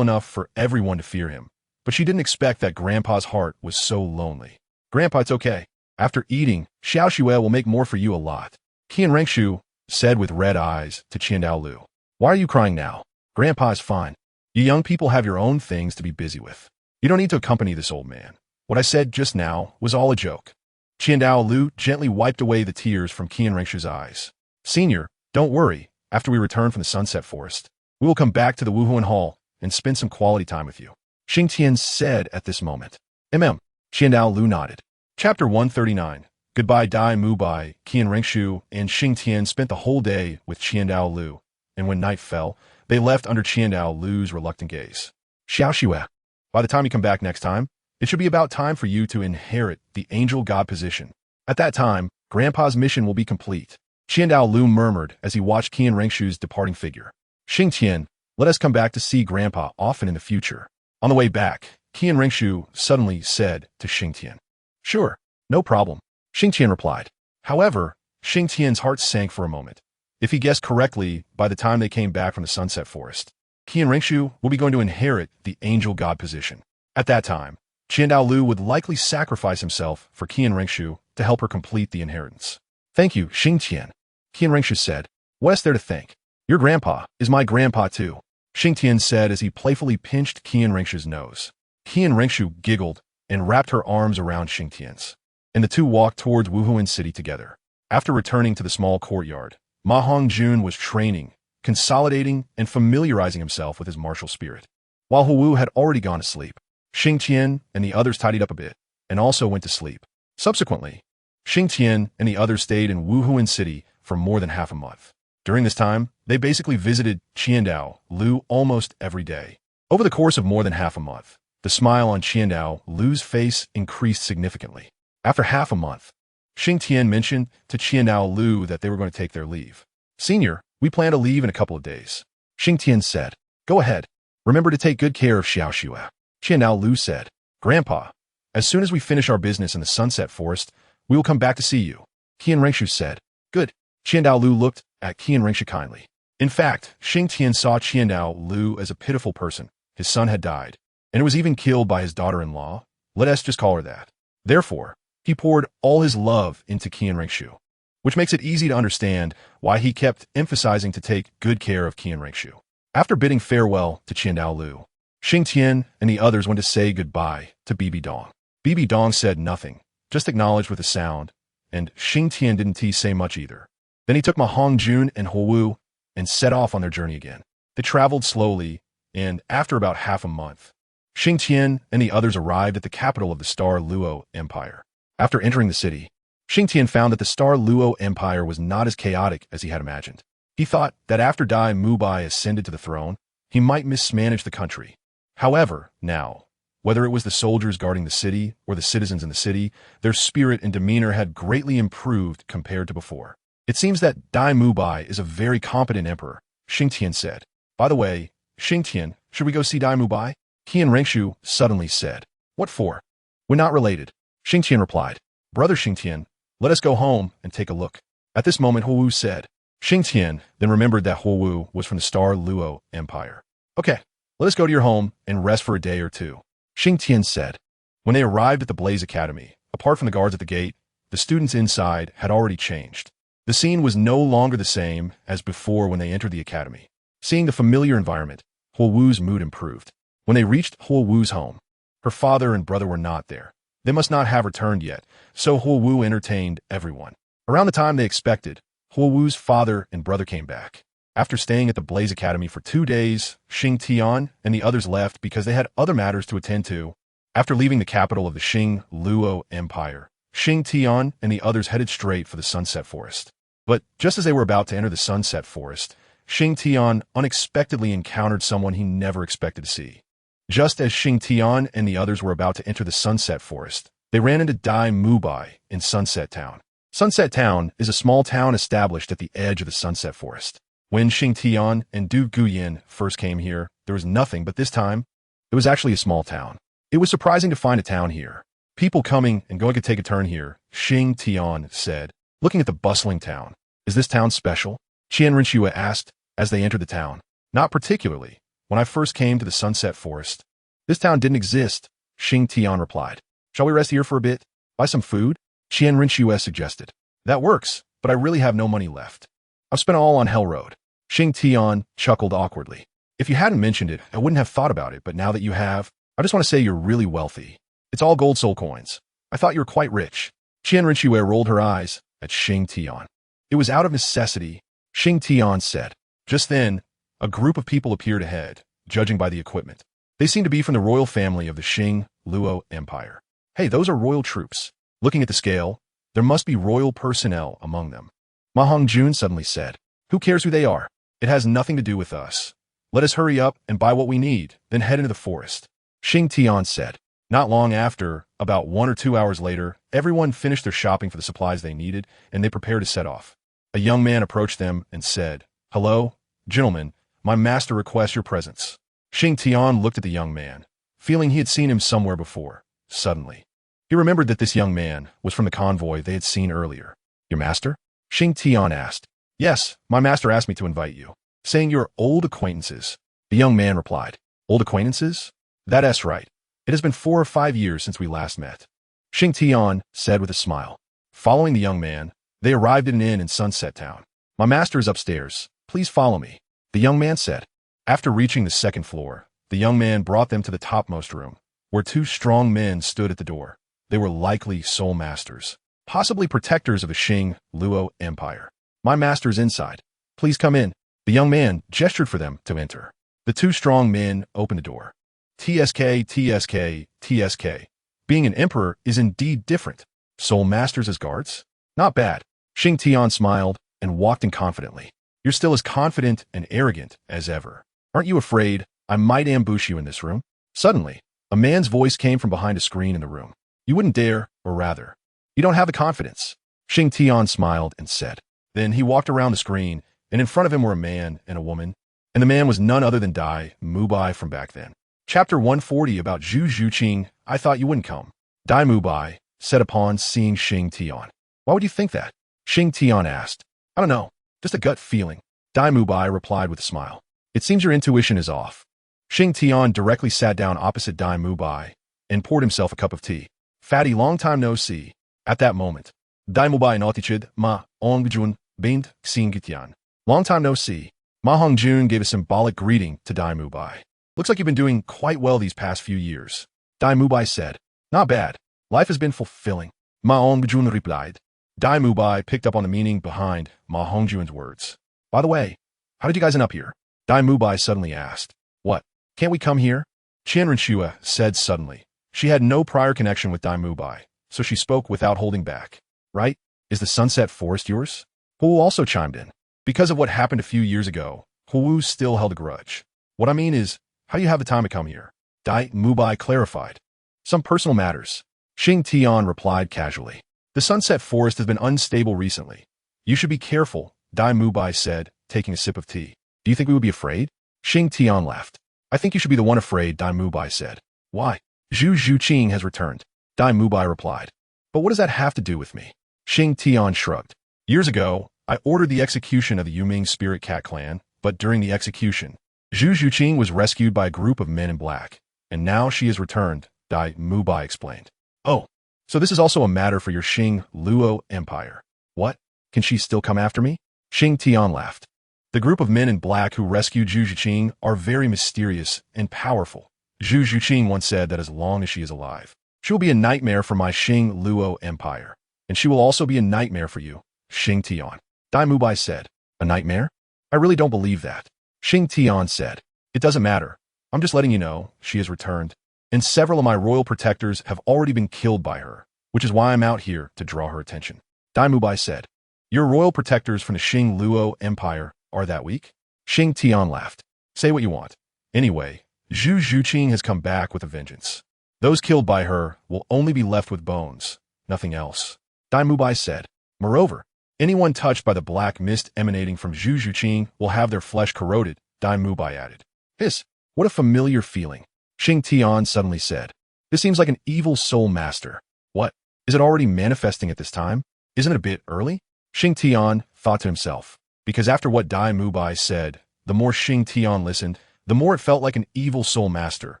enough for everyone to fear him. But she didn't expect that Grandpa's heart was so lonely. Grandpa, it's okay. After eating, Xiaoxue will make more for you a lot. Qian Renxue said with red eyes to Qian Dalu. Why are you crying now? Grandpa is fine. You young people have your own things to be busy with. You don't need to accompany this old man. What I said just now was all a joke. Qian Dalu gently wiped away the tears from Qian Renxue's eyes. Senior, don't worry. After we return from the Sunset Forest, we will come back to the Wuhuan Hall and spend some quality time with you. Xingtian said at this moment. Qian Dalu nodded. Chapter 139. Goodbye Dai Mubai, Qian Ringshu, and Xingtian spent the whole day with Qiandao Lu, and when night fell, they left under Qiandao Lu's reluctant gaze. Xiao Xue. By the time you come back next time, it should be about time for you to inherit the angel god position. At that time, Grandpa's mission will be complete. Qiandao Lu murmured as he watched Qian Ringshu's departing figure. Xingtian, let us come back to see Grandpa often in the future. On the way back, Qian Ringshu suddenly said to Xingtian. Sure, no problem. Xingtian replied. However, Xingtian's heart sank for a moment. If he guessed correctly, by the time they came back from the Sunset Forest, Qian Ringshu will be going to inherit the angel god position. At that time, Qiandao Lu would likely sacrifice himself for Qian Ringshu to help her complete the inheritance. Thank you, Xingtian. Qian Ringshu said. What is there to thank? Your grandpa is my grandpa too, Xingtian said as he playfully pinched Qian Ringshu's nose. Qian Ringshu giggled and wrapped her arms around Xingtian's, and the two walked towards Wuhuan City together. After returning to the small courtyard, Ma Hongjun was training, consolidating, and familiarizing himself with his martial spirit. While Huwu had already gone to sleep, Xingtian and the others tidied up a bit, and also went to sleep. Subsequently, Xingtian and the others stayed in Wuhuan City for more than half a month. During this time, they basically visited Qiandao Lu almost every day. Over the course of more than half a month, the smile on Qiandao Lu's face increased significantly. After half a month, Xingtian mentioned to Qiandao Lu that they were going to take their leave. Senior, we plan to leave in a couple of days. Xingtian said. Go ahead. Remember to take good care of Xiao Xue. Qiandao Lu said. Grandpa, as soon as we finish our business in the Sunset Forest, we will come back to see you. Qian Ringshu said. Good. Qiandao Lu looked at Qian Ringshu kindly. In fact, Xingtian saw Qiandao Lu as a pitiful person. His son had died, and was even killed by his daughter-in-law. Let us just call her that. Therefore, he poured all his love into Qian Ringshu, which makes it easy to understand why he kept emphasizing to take good care of Qian Ringshu. After bidding farewell to Qiandao Lu, Xingtian and the others went to say goodbye to Bibi Dong. Bibi Dong said nothing, just acknowledged with a sound, and Xingtian didn't say much either. Then he took Ma Hongjun and Huwu and set off on their journey again. They traveled slowly, and after about half a month, Xingtian and the others arrived at the capital of the Star Luo Empire. After entering the city, Xingtian found that the Star Luo Empire was not as chaotic as he had imagined. He thought that after Dai Mubai ascended to the throne, he might mismanage the country. However, now, whether it was the soldiers guarding the city or the citizens in the city, their spirit and demeanor had greatly improved compared to before. It seems that Dai Mubai is a very competent emperor, Xingtian said. By the way, Xingtian, should we go see Dai Mubai? Qian Ringshu suddenly said. What for? We're not related. Xingtian replied. Brother Xingtian, let us go home and take a look. At this moment, Huwu said. Xingtian then remembered that Huwu was from the Star Luo Empire. Okay, let us go to your home and rest for a day or two, Xingtian said. When they arrived at the Blaze Academy, apart from the guards at the gate, the students inside had already changed. The scene was no longer the same as before when they entered the academy. Seeing the familiar environment, Huwu's mood improved. When they reached Huwu's home, her father and brother were not there. They must not have returned yet, so Huwu entertained everyone. Around the time they expected, Huwu's father and brother came back. After staying at the Blaze Academy for 2 days, Xingtian and the others left because they had other matters to attend to. After leaving the capital of the Xing Luo Empire, Xingtian and the others headed straight for the Sunset Forest. But just as they were about to enter the Sunset Forest, Xingtian unexpectedly encountered someone he never expected to see. Just as Xingtian and the others were about to enter the Sunset Forest, they ran into Dai Mubai in Sunset Town. Sunset Town is a small town established at the edge of the Sunset Forest. When Xingtian and Du Guyan first came here, there was nothing, but this time, it was actually a small town. It was surprising to find a town here. People coming and going to take a turn here, Xingtian said, looking at the bustling town. Is this town special? Qian Ringshu asked as they entered the town. Not particularly. When I first came to the Sunset Forest, this town didn't exist, Xingtian replied. Shall we rest here for a bit? Buy some food? Qian Ringshu suggested. That works, but I really have no money left. I've spent all on Hell Road. Xingtian chuckled awkwardly. If you hadn't mentioned it, I wouldn't have thought about it, but now that you have, I just want to say you're really wealthy. It's all gold soul coins. I thought you were quite rich. Qian Ringshu rolled her eyes at Xingtian. It was out of necessity, Xingtian said. Just then, a group of people appeared ahead, judging by the equipment. They seemed to be from the royal family of the Xing Luo Empire. Hey, those are royal troops. Looking at the scale, There must be royal personnel among them. Ma Hongjun suddenly said, "Who cares who they are? It has nothing to do with us. Let us hurry up and buy what we need, then head into the forest." Xingtian said. Not long after, about 1 or 2 hours later, everyone finished their shopping for the supplies they needed, and they prepared to set off. A young man approached them and said, "Hello, gentlemen, my master requests your presence." Xingtian looked at the young man, feeling he had seen him somewhere before. Suddenly, he remembered that this young man was from the convoy they had seen earlier. "Your master?" Xingtian asked. "Yes, my master asked me to invite you, saying you're old acquaintances." The young man replied, "Old acquaintances? That's right. It has been 4 or 5 years since we last met." Xingtian said with a smile. Following the young man, they arrived at an inn in Sunset Town. "My master is upstairs. Please follow me," the young man said. After reaching the second floor, the young man brought them to the topmost room, where 2 strong men stood at the door. They were likely soul masters, possibly protectors of the Xingluo Empire. "My master is inside. Please come in." The young man gestured for them to enter. The 2 strong men opened the door. "TSK, TSK, TSK. Being an emperor is indeed different. Soul masters as guards? Not bad." Xingtian smiled and walked in confidently. "You're still as confident and arrogant as ever. Aren't you afraid I might ambush you in this room?" Suddenly, a man's voice came from behind a screen in the room. "You wouldn't dare, or rather, you don't have the confidence." Xingtian smiled and said. Then he walked around the screen, and in front of him were a man and a woman, and the man was none other than Dai Mubai from back then. Chapter 140 about Zhu Zhuqing. "I thought you wouldn't come," Dai Mubai said upon seeing Xingtian. "Why would you think that?" Xingtian asked. "I don't know, just a gut feeling," Dai Mubai replied with a smile. "It seems your intuition is off." Xingtian directly sat down opposite Dai Mubai and poured himself a cup of tea. "Fatty, long time no see." At that moment, Dai Mubai notichid Ma Hongjun Bind Xingtian. "Long time no see." Ma Hongjun gave a symbolic greeting to Dai Mubai. "Looks like you've been doing quite well these past few years," Dai Mubai said. "Not bad. Life has been fulfilling," Ma Hongjun replied. Dai Mubai picked up on the meaning behind Ma Hongjun's words. "By the way, how did you guys end up here?" Dai Mubai suddenly asked. "What? Can't we come here?" Qianrenshua said suddenly. She had no prior connection with Dai Mubai, so she spoke without holding back. "Right? Is the Sunset Forest yours?" Hu also chimed in. "Because of what happened a few years ago, Hu still held a grudge. What I mean is, how do you have the time to come here?" Dai Mubai clarified. "Some personal matters," Xingtian replied casually. "The Sunset Forest has been unstable recently. You should be careful," Dai Mubai said, taking a sip of tea. "Do you think we would be afraid?" Xingtian laughed. "I think you should be the one afraid," Dai Mubai said. "Why?" "Zhu Zhuqing has returned," Dai Mubai replied. "But what does that have to do with me?" Xingtian shrugged. "Years ago, I ordered the execution of the Yuming Spirit Cat clan, but during the execution, Zhu Zhuqing was rescued by a group of men in black, and now she has returned," Dai Mubai explained. "Oh, so this is also a matter for your Xingluo Empire. What? Can she still come after me?" Xingtian laughed. "The group of men in black who rescued Zhu Zhuqing are very mysterious and powerful. Zhu Zhuqing once said that as long as she is alive, she will be a nightmare for my Xingluo Empire, and she will also be a nightmare for you, Xingtian." Dai Mubai said. "A nightmare? I really don't believe that." Xingtian said. "It doesn't matter. I'm just letting you know she has returned, and several of my royal protectors have already been killed by her, which is why I'm out here to draw her attention." Dai Mubai said. "Your royal protectors from the Xingluo Empire are that weak?" Xingtian laughed. "Say what you want. Anyway, Zhu Zhuqing has come back with a vengeance. Those killed by her will only be left with bones, nothing else," Dai Mubai said. "Moreover, anyone touched by the black mist emanating from Zhu Zhuqing will have their flesh corroded," Dai Mubai added. "Hiss, what a familiar feeling," Xingtian suddenly said. "This seems like an evil soul master. What? Is it already manifesting at this time? Isn't it a bit early?" Xingtian thought to himself, because after what Dai Mubai said, the more Xingtian listened, the more it felt like an evil soul master,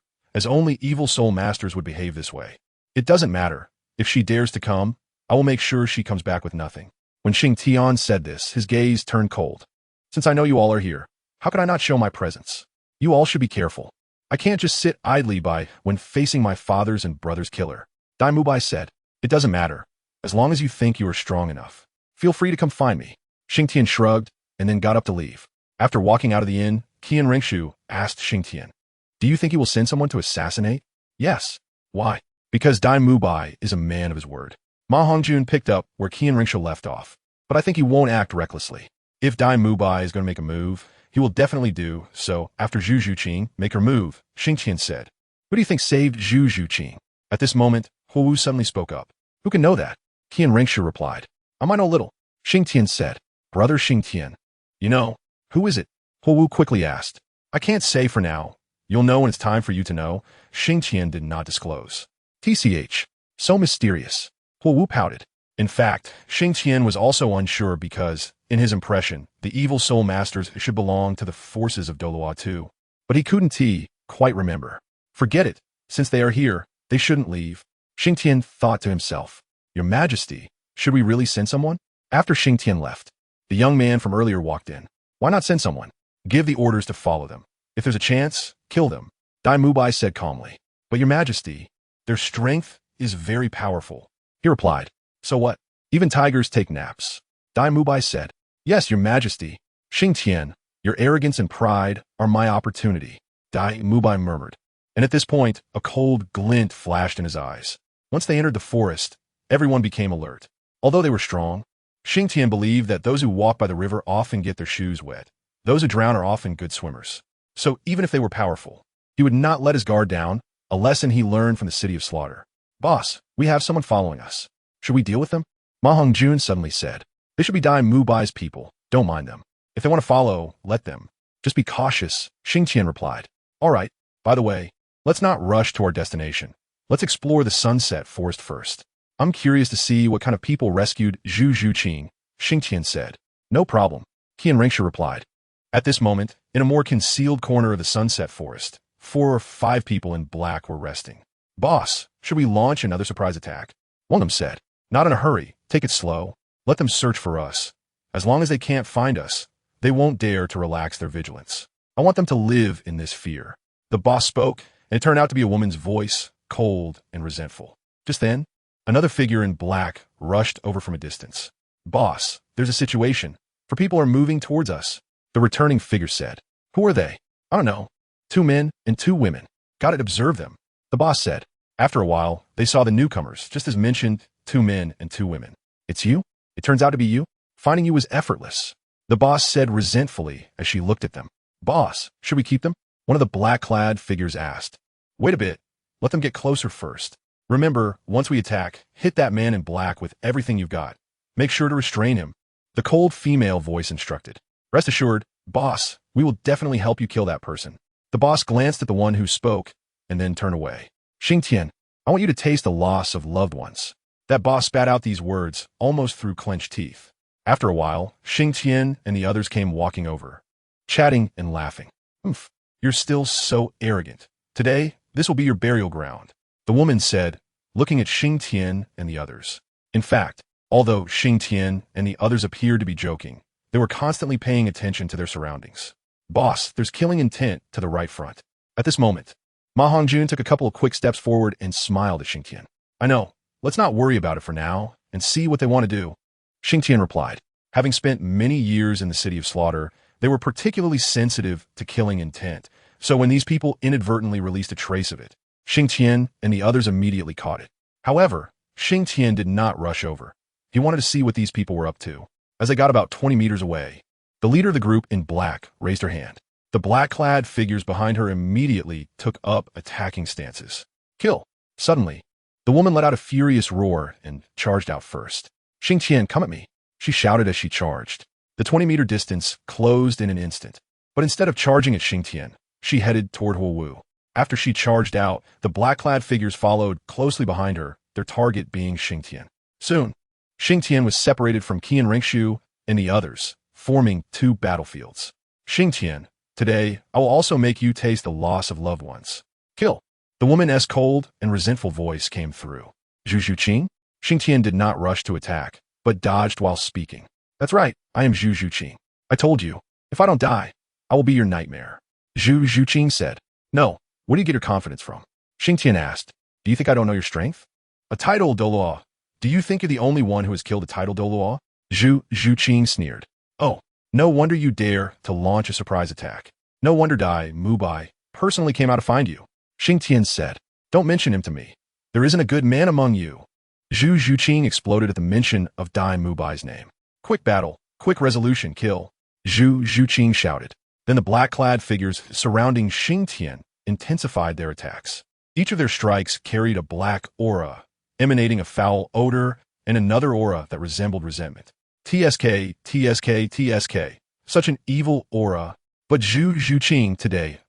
as only evil soul masters would behave this way. "It doesn't matter. If she dares to come, I will make sure she comes back with nothing." When Xingtian said this, his gaze turned cold. "Since I know you all are here, how could I not show my presence? You all should be careful. I can't just sit idly by when facing my father's and brother's killer." Dai Mubai said. "It doesn't matter. As long as you think you are strong enough, feel free to come find me." Xingtian shrugged and then got up to leave. After walking out of the inn, Qianrengshu asked Xingtian, "Do you think he will send someone to assassinate?" "Yes." "Why?" "Because Dai Mubai is a man of his word." Ma Hongjun picked up where Qian Ringsha left off, but I think he won't act recklessly. If Dai Mubai is going to make a move, he will definitely do so after Zhu Zhuqing make her move, Xingtian said. Who do you think saved Zhu Zhuqing? At this moment, Huo Wu suddenly spoke up. Who can know that? Qian Ringsha replied. I might know little. Xingtian said. Brother Xingtian. You know, who is it? Huo Wu quickly asked. I can't say for now. You'll know when it's time for you to know. Xingtian did not disclose. TCH. So mysterious. Huo Wu pouted. In fact, Xingtian was also unsure because, in his impression, the evil soul masters should belong to the forces of Douluo too. But he couldn't quite remember. Forget it. Since they are here, they shouldn't leave. Xingtian thought to himself. Your Majesty, should we really send someone? After Xingtian left, the young man from earlier walked in. Why not send someone? Give the orders to follow them. If there's a chance, kill them. Dai Mubai said calmly. But your Majesty, their strength is very powerful. He replied. So what? Even tigers take naps. Dai Mubai said. Yes, your Majesty. Xingtian, your arrogance and pride are my opportunity. Dai Mubai murmured. And at this point, a cold glint flashed in his eyes. Once they entered the forest, everyone became alert. Although they were strong, Xingtian believed that those who walk by the river often get their shoes wet. Those who drown are often good swimmers. So even if they were powerful, he would not let his guard down, a lesson he learned from the city of slaughter. Boss, we have someone following us. Should we deal with them? Ma Hongjun suddenly said. They should be Dai Mubai's people. Don't mind them. If they want to follow, let them. Just be cautious, Xingtian replied. All right. By the way, let's not rush to our destination. Let's explore the sunset forest first. I'm curious to see what kind of people rescued Zhu Zhuqing, Xingtian said. No problem, Qian Ringsha replied. At this moment, in a more concealed corner of the sunset forest, 4 or 5 people in black were resting. Boss, should we launch another surprise attack? One of them said. Not in a hurry, take it slow. Let them search for us. As long as they can't find us, they won't dare to relax their vigilance. I want them to live in this fear. The boss spoke, and it turned out to be a woman's voice, cold and resentful. Just then, another figure in black rushed over from a distance. Boss, there's a situation. 4 people are moving towards us. The returning figure said. Who are they? I don't know. 2 men and 2 women. Gotta observe them. The boss said. After a while, they saw the newcomers, just as mentioned, 2 men and 2 women. It's you? It turns out to be you? Finding you was effortless. The boss said resentfully as she looked at them. Boss, should we keep them? One of the black-clad figures asked. Wait a bit. Let them get closer first. Remember, once we attack, hit that man in black with everything you've got. Make sure to restrain him. The cold female voice instructed. Rest assured, boss, we will definitely help you kill that person. The boss glanced at the one who spoke and then turned away. Xingtian, I want you to taste the loss of loved ones. That boss spat out these words, almost through clenched teeth. After a while, Xingtian and the others came walking over, chatting and laughing. Oof, you're still so arrogant. Today, this will be your burial ground, the woman said, looking at Xingtian and the others. In fact, although Xingtian and the others appeared to be joking, they were constantly paying attention to their surroundings. Boss, there's killing intent to the right front. At this moment, Ma Hongjun took a couple of quick steps forward and smiled at Xingtian. I know. Let's not worry about it for now and see what they want to do. Xingtian replied. Having spent many years in the city of slaughter, they were particularly sensitive to killing intent. So when these people inadvertently released a trace of it, Xingtian and the others immediately caught it. However, Xingtian did not rush over. He wanted to see what these people were up to. As they got about 20 meters away, the leader of the group in black raised her hand. The black-clad figures behind her immediately took up attacking stances. Kill. Suddenly, the woman let out a furious roar and charged out first. Xingtian, come at me, she shouted as she charged. The 20-meter distance closed in an instant. But instead of charging at Xingtian, she headed toward Huo Wu. After she charged out, the black-clad figures followed closely behind her, their target being Xingtian. Soon, Xingtian was separated from Qian Ringshu and the others, forming 2 battlefields. Xingtian, today, I will also make you taste the loss of loved ones. Kill. The woman's cold and resentful voice came through. Zhu Zhuqing? Xingtian did not rush to attack, but dodged while speaking. That's right, I am Zhu Zhuqing. I told you, if I don't die, I will be your nightmare. Zhu Zhuqing said. No, where do you get your confidence from? Xingtian asked. Do you think I don't know your strength? A title Douluo. Do you think you're the only one who has killed a title Douluo? Zhu Zhuqing sneered. Oh, no wonder you dare to launch a surprise attack. No wonder Dai Mubai personally came out to find you. Xingtian said. Don't mention him to me. There isn't a good man among you. Zhu Zhuqing exploded at the mention of Dai Mubai's name. Quick battle, quick resolution, kill, Zhu Zhuqing shouted. Then the black-clad figures surrounding Xingtian intensified their attacks. Each of their strikes carried a black aura, emanating a foul odor and another aura that resembled resentment. TSK, TSK, TSK. Such an evil aura. But Zhu Zhuqing today,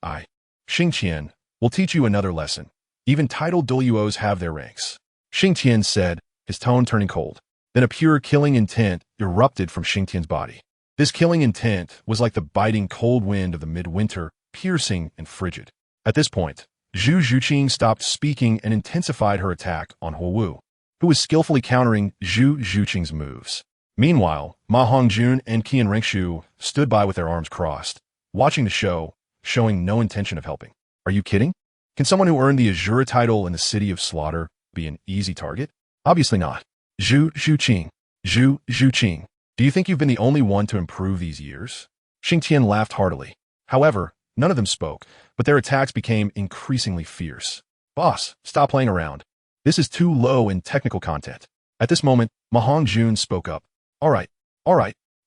Xingtian, will teach you another lesson. Even titled Douluos have their ranks. Xingtian said, his tone turning cold. Then a pure killing intent erupted from Xingtian's body. This killing intent was like the biting cold wind of the midwinter, piercing and frigid. At this point, Zhu Zhuqing stopped speaking and intensified her attack on Huowu, who was skillfully countering Zhu Zhuqing's moves. Meanwhile, Ma Hongjun and Qian Rengshu stood by with their arms crossed, watching the show, showing no intention of helping. Are you kidding? Can someone who earned the Azura title in the City of Slaughter be an easy target? Obviously not. Zhu Zhuqing. Zhu Zhuqing. Do you think you've been the only one to improve these years? Xingtian laughed heartily. However, none of them spoke, but their attacks became increasingly fierce. Boss, stop playing around. This is too low in technical content. At this moment, Ma Hongjun spoke up. All right.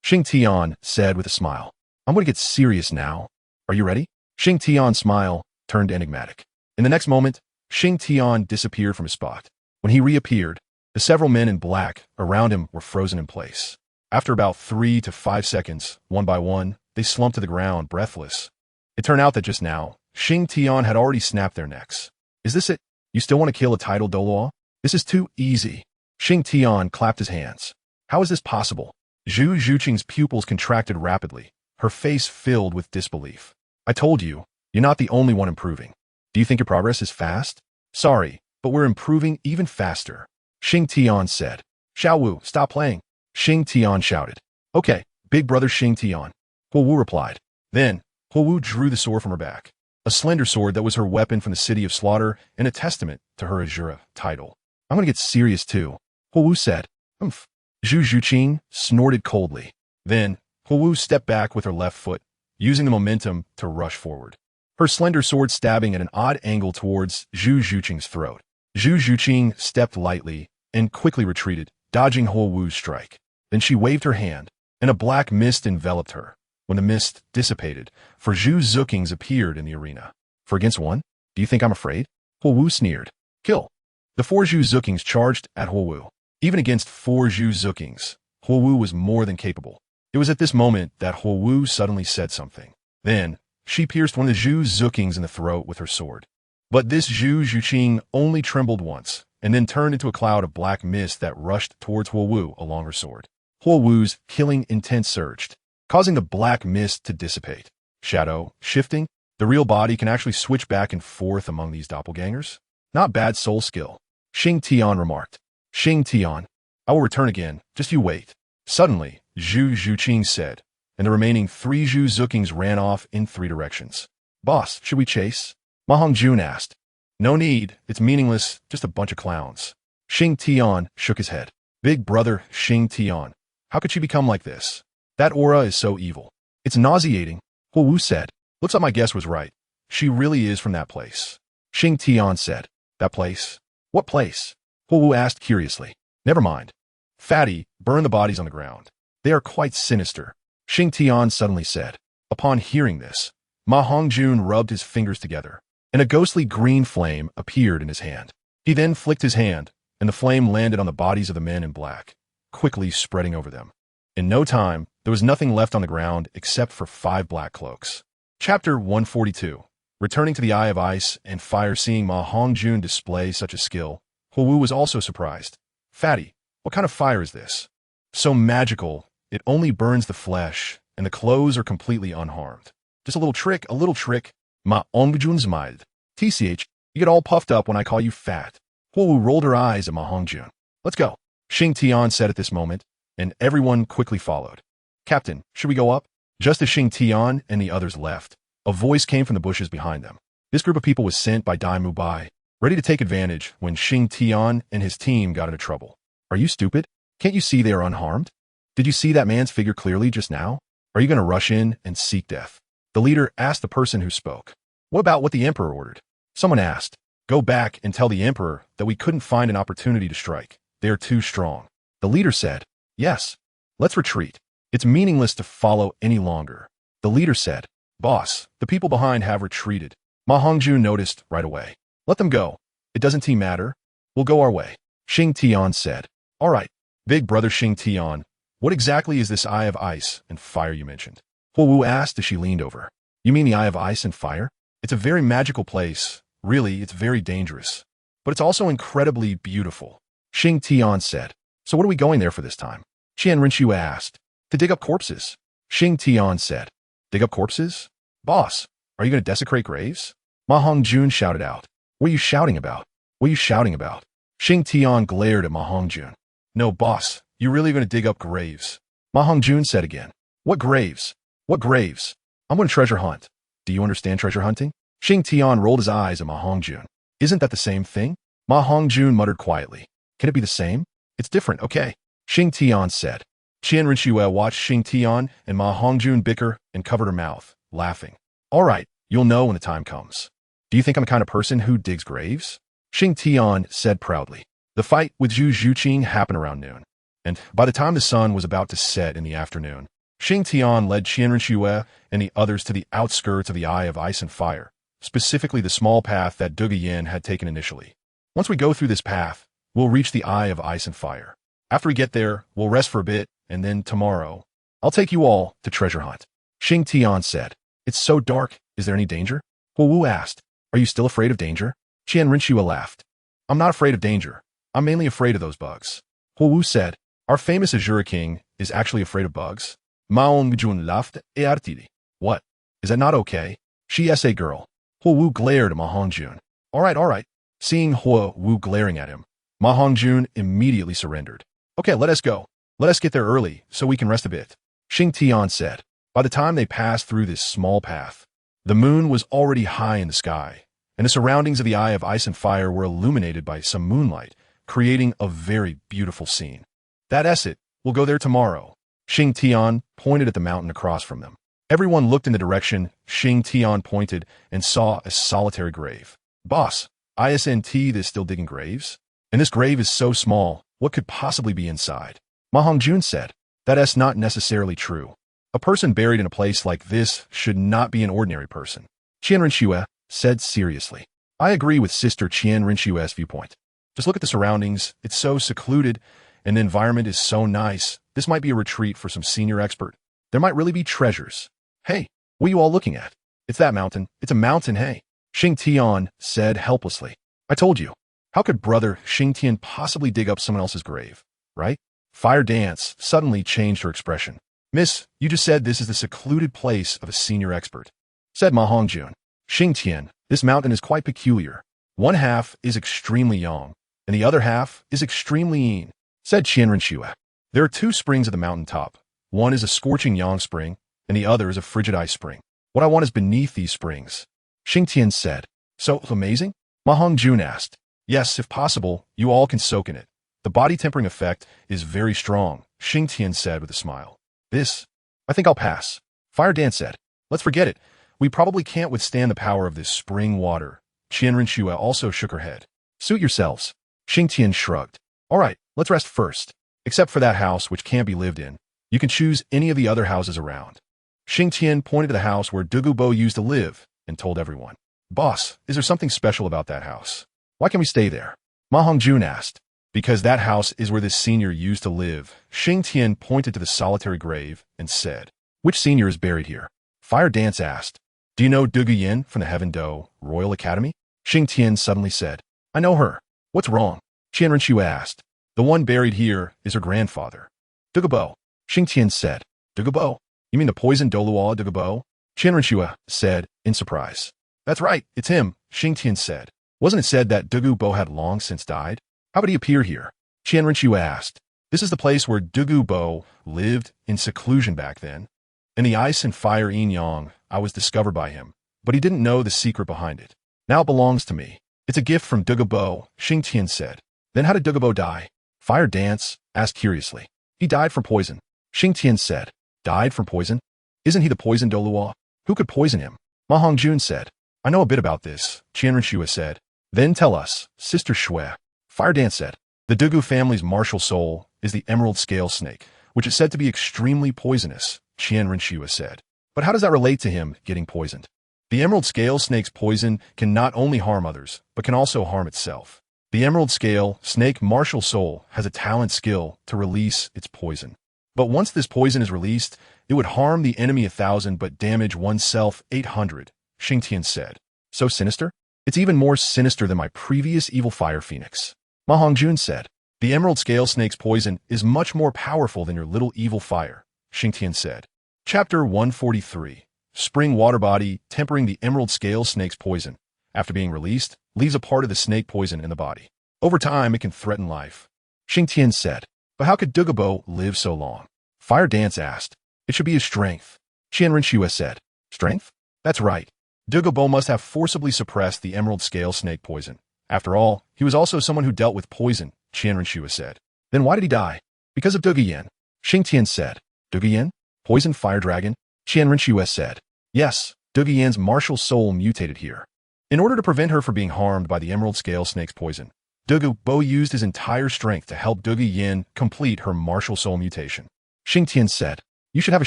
Xingtian said with a smile. I'm going to get serious now. Are you ready? Xingtian's smile turned enigmatic. In the next moment, Xingtian disappeared from his spot. When he reappeared, the several men in black around him were frozen in place. After about 3 to 5 seconds, one by one, they slumped to the ground, breathless. It turned out that just now, Xingtian had already snapped their necks. Is this it? You still want to kill a title Douluo? This is too easy. Xingtian clapped his hands. How is this possible? Zhu Zhuqing's pupils contracted rapidly, her face filled with disbelief. I told you, you're not the only one improving. Do you think your progress is fast? Sorry, but we're improving even faster. Xingtian said. Xiaowu, stop playing. Xingtian shouted. Okay, big brother Xingtian. Huowu replied. Then, Huowu drew the sword from her back. A slender sword that was her weapon from the City of Slaughter and a testament to her Azura title. I'm going to get serious too. Huowu said. Zhu Zhuqing snorted coldly. Then, Huowu stepped back with her left foot, using the momentum to rush forward. Her slender sword stabbing at an odd angle towards Zhu Zhuqing's throat. Zhu Zhuqing stepped lightly and quickly retreated, dodging Huowu's strike. Then she waved her hand, and a black mist enveloped her. When the mist dissipated, four Zhu Zhuqings appeared in the arena. For against one? Do you think I'm afraid? Huowu sneered. Kill. The 4 Zhu Zhuqings charged at Huowu. Even against 4 Zhu Zhuqings, Huowu was more than capable. It was at this moment that Huowu suddenly said something. Then, she pierced one of the Zhu Zhuqings in the throat with her sword. But this Zhu Zhuqing only trembled once, and then turned into a cloud of black mist that rushed towards Huowu along her sword. Huowu's killing intent surged, causing the black mist to dissipate. Shadow, shifting, the real body can actually switch back and forth among these doppelgangers. Not bad soul skill. Xingtian remarked. Xingtian, I will return again, just you wait. Suddenly, Zhu Zhuqing said, and the remaining 3 Zhu Zhuqings ran off in 3 directions. Boss, should we chase? Ma Hongjun asked. No need, it's meaningless, just a bunch of clowns. Xingtian shook his head. Big brother Xingtian, how could she become like this? That aura is so evil. It's nauseating. Huowu said. Looks like my guess was right. She really is from that place. Xingtian said. That place? What place? Huowu asked curiously. Never mind. Fatty, burn the bodies on the ground. They are quite sinister. Xingtian suddenly said. Upon hearing this, Ma Hongjun rubbed his fingers together, and a ghostly green flame appeared in his hand. He then flicked his hand, and the flame landed on the bodies of the men in black, quickly spreading over them. In no time, there was nothing left on the ground except for 5 black cloaks. Chapter 142. Returning to the Eye of Ice and Fire. Seeing Ma Hongjun display such a skill, Huowu was also surprised. Fatty, what kind of fire is this? So magical, it only burns the flesh, and the clothes are completely unharmed. Just a little trick, Ma Hongjun smiled. TCH, you get all puffed up when I call you fat. Huowu rolled her eyes at Ma Hongjun. Let's go. Xingtian said at this moment, and everyone quickly followed. Captain, should we go up? Just as Xingtian and the others left, a voice came from the bushes behind them. This group of people was sent by Dai Mubai, ready to take advantage when Xingtian and his team got into trouble. Are you stupid? Can't you see they are unharmed? Did you see that man's figure clearly just now? Are you going to rush in and seek death? The leader asked the person who spoke. What about what the emperor ordered? Someone asked. Go back and tell the emperor that we couldn't find an opportunity to strike. They are too strong. The leader said, yes. Let's retreat. It's meaningless to follow any longer. The leader said, boss, the people behind have retreated. Ma Hongzhu noticed right away. Let them go. It doesn't matter. We'll go our way. Xingtian said, all right, big brother Xingtian, what exactly is this Eye of Ice and Fire you mentioned? Huo Wu asked as she leaned over. You mean the Eye of Ice and Fire? It's a very magical place. Really, it's very dangerous. But it's also incredibly beautiful. Xingtian said. So what are we going there for this time? Qian Rinxue asked. To dig up corpses. Xingtian said. Dig up corpses? Boss, are you going to desecrate graves? Ma Hongjun shouted out. What are you shouting about? What are you shouting about? Xingtian glared at Ma Hongjun. No, boss, you're really going to dig up graves. Ma Hongjun said again. What graves? What graves? I'm going to treasure hunt. Do you understand treasure hunting? Xingtian rolled his eyes at Ma Hongjun. Isn't that the same thing? Ma Hongjun muttered quietly. Can it be the same? It's different, okay. Xingtian said. Qian Rinxue watched Xingtian and Ma Hongjun bicker and covered her mouth, laughing. All right, you'll know when the time comes. Do you think I'm the kind of person who digs graves? Xingtian said proudly. The fight with Zhu Zhuqing happened around noon, and by the time the sun was about to set in the afternoon, Xingtian led Qian Rinxue and the others to the outskirts of the Eye of Ice and Fire, specifically the small path that Duge Yin had taken initially. Once we go through this path, we'll reach the Eye of Ice and Fire. After we get there, we'll rest for a bit, and then tomorrow, I'll take you all to treasure hunt. Xingtian said. It's so dark, is there any danger? Huo Wu asked. Are you still afraid of danger? Qian Rinxue laughed. I'm not afraid of danger. I'm mainly afraid of those bugs. Huo Wu said. Our famous Azure King is actually afraid of bugs. Maongjun laughed et artili. What? Is that not okay? She is a girl. Huo Wu glared at Ma Hongjun. All right. Seeing Huo Wu glaring at him, Ma Hongjun immediately surrendered. Okay, let us go. Let us get there early so we can rest a bit. Xingtian said. By the time they passed through this small path, the moon was already high in the sky, and the surroundings of the Eye of Ice and Fire were illuminated by some moonlight, creating a very beautiful scene. That's it. We'll go there tomorrow. Xingtian pointed at the mountain across from them. Everyone looked in the direction Xingtian pointed and saw a solitary grave. Boss, isn't this still digging graves? And this grave is so small, what could possibly be inside? Ma Hongjun said. That's not necessarily true. A person buried in a place like this should not be an ordinary person. Qian Rinxue said seriously. I agree with Sister Qian Rinxue's viewpoint. Just look at the surroundings. It's so secluded, and the environment is so nice. This might be a retreat for some senior expert. There might really be treasures. Hey, what are you all looking at? It's that mountain. It's a mountain, hey. Xingtian said helplessly. I told you. How could brother Xingtian possibly dig up someone else's grave, right? Fire Dance suddenly changed her expression. Miss, you just said this is the secluded place of a senior expert, said Ma Hongjun. Xingtian, this mountain is quite peculiar. One half is extremely yang, and the other half is extremely yin, said Qian Rinxue. There are two springs at the mountain top. One is a scorching yang spring, and the other is a frigid ice spring. What I want is beneath these springs. Xingtian said. So amazing? Ma Hongjun asked. Yes, if possible, you all can soak in it. The body tempering effect is very strong, Xingtian said with a smile. I think I'll pass. Fire Dance said. Let's forget it. We probably can't withstand the power of this spring water. Qian Rinxue also shook her head. Suit yourselves. Xingtian shrugged. All right, let's rest first. Except for that house which can't be lived in. You can choose any of the other houses around. Xingtian pointed to the house where Dugubo used to live and told everyone. Boss, is there something special about that house? Why can't we stay there? Ma Hongjun asked. Because that house is where this senior used to live. Xingtian pointed to the solitary grave and said, Which senior is buried here? Fire Dance asked. Do you know Duge Yin from the Heaven Do Royal Academy? Xingtian suddenly said, I know her. What's wrong? Qian Rinxue asked. The one buried here is her grandfather. Dugubo. Xingtian said. Dugubo? You mean the poisoned Douluo Dugubo? Qian Rinxue said in surprise. That's right, it's him, Xingtian said. Wasn't it said that Dugubo had long since died? How would he appear here? Qian Rinxue asked. This is the place where Dugubo lived in seclusion back then. In the ice and fire yin-yang, I was discovered by him, but he didn't know the secret behind it. Now it belongs to me. It's a gift from Dugubo, Xingtian said. Then how did Dugubo die? Fire Dance asked curiously. He died from poison. Xingtian said. Died from poison? Isn't he the poisoned Douluo? Who could poison him? Ma Hongjun said. I know a bit about this, Qian Rinxue said. Then tell us, Sister Shui. Fire Dance said. The Dugu family's martial soul is the emerald scale snake, which is said to be extremely poisonous, Qian Renshua said. But how does that relate to him getting poisoned? The emerald scale snake's poison can not only harm others, but can also harm itself. The emerald scale snake martial soul has a talent skill to release its poison. But once this poison is released, it would harm the enemy 1,000 but damage oneself 800, Xingtian said. So sinister? It's even more sinister than my previous evil fire phoenix. Ma Hongjun said. The emerald scale snake's poison is much more powerful than your little evil fire, Xingtian said. Chapter 143. Spring water body tempering the emerald scale snake's poison. After being released, leaves a part of the snake poison in the body. Over time, it can threaten life. Xingtian said. But how could Douluo live so long? Fire Dance asked. It should be his strength. Qian Renshua said. Strength? That's right. Douluo must have forcibly suppressed the emerald scale snake poison. After all, he was also someone who dealt with poison, Qian Renshua said. Then why did he die? Because of Douluo. Xingtian said. Douluo? Poison fire dragon? Qian Renshua said. Yes, Douluo's martial soul mutated here. In order to prevent her from being harmed by the emerald scale snake's poison, Douluo used his entire strength to help Douluo complete her martial soul mutation. Xingtian said. You should have a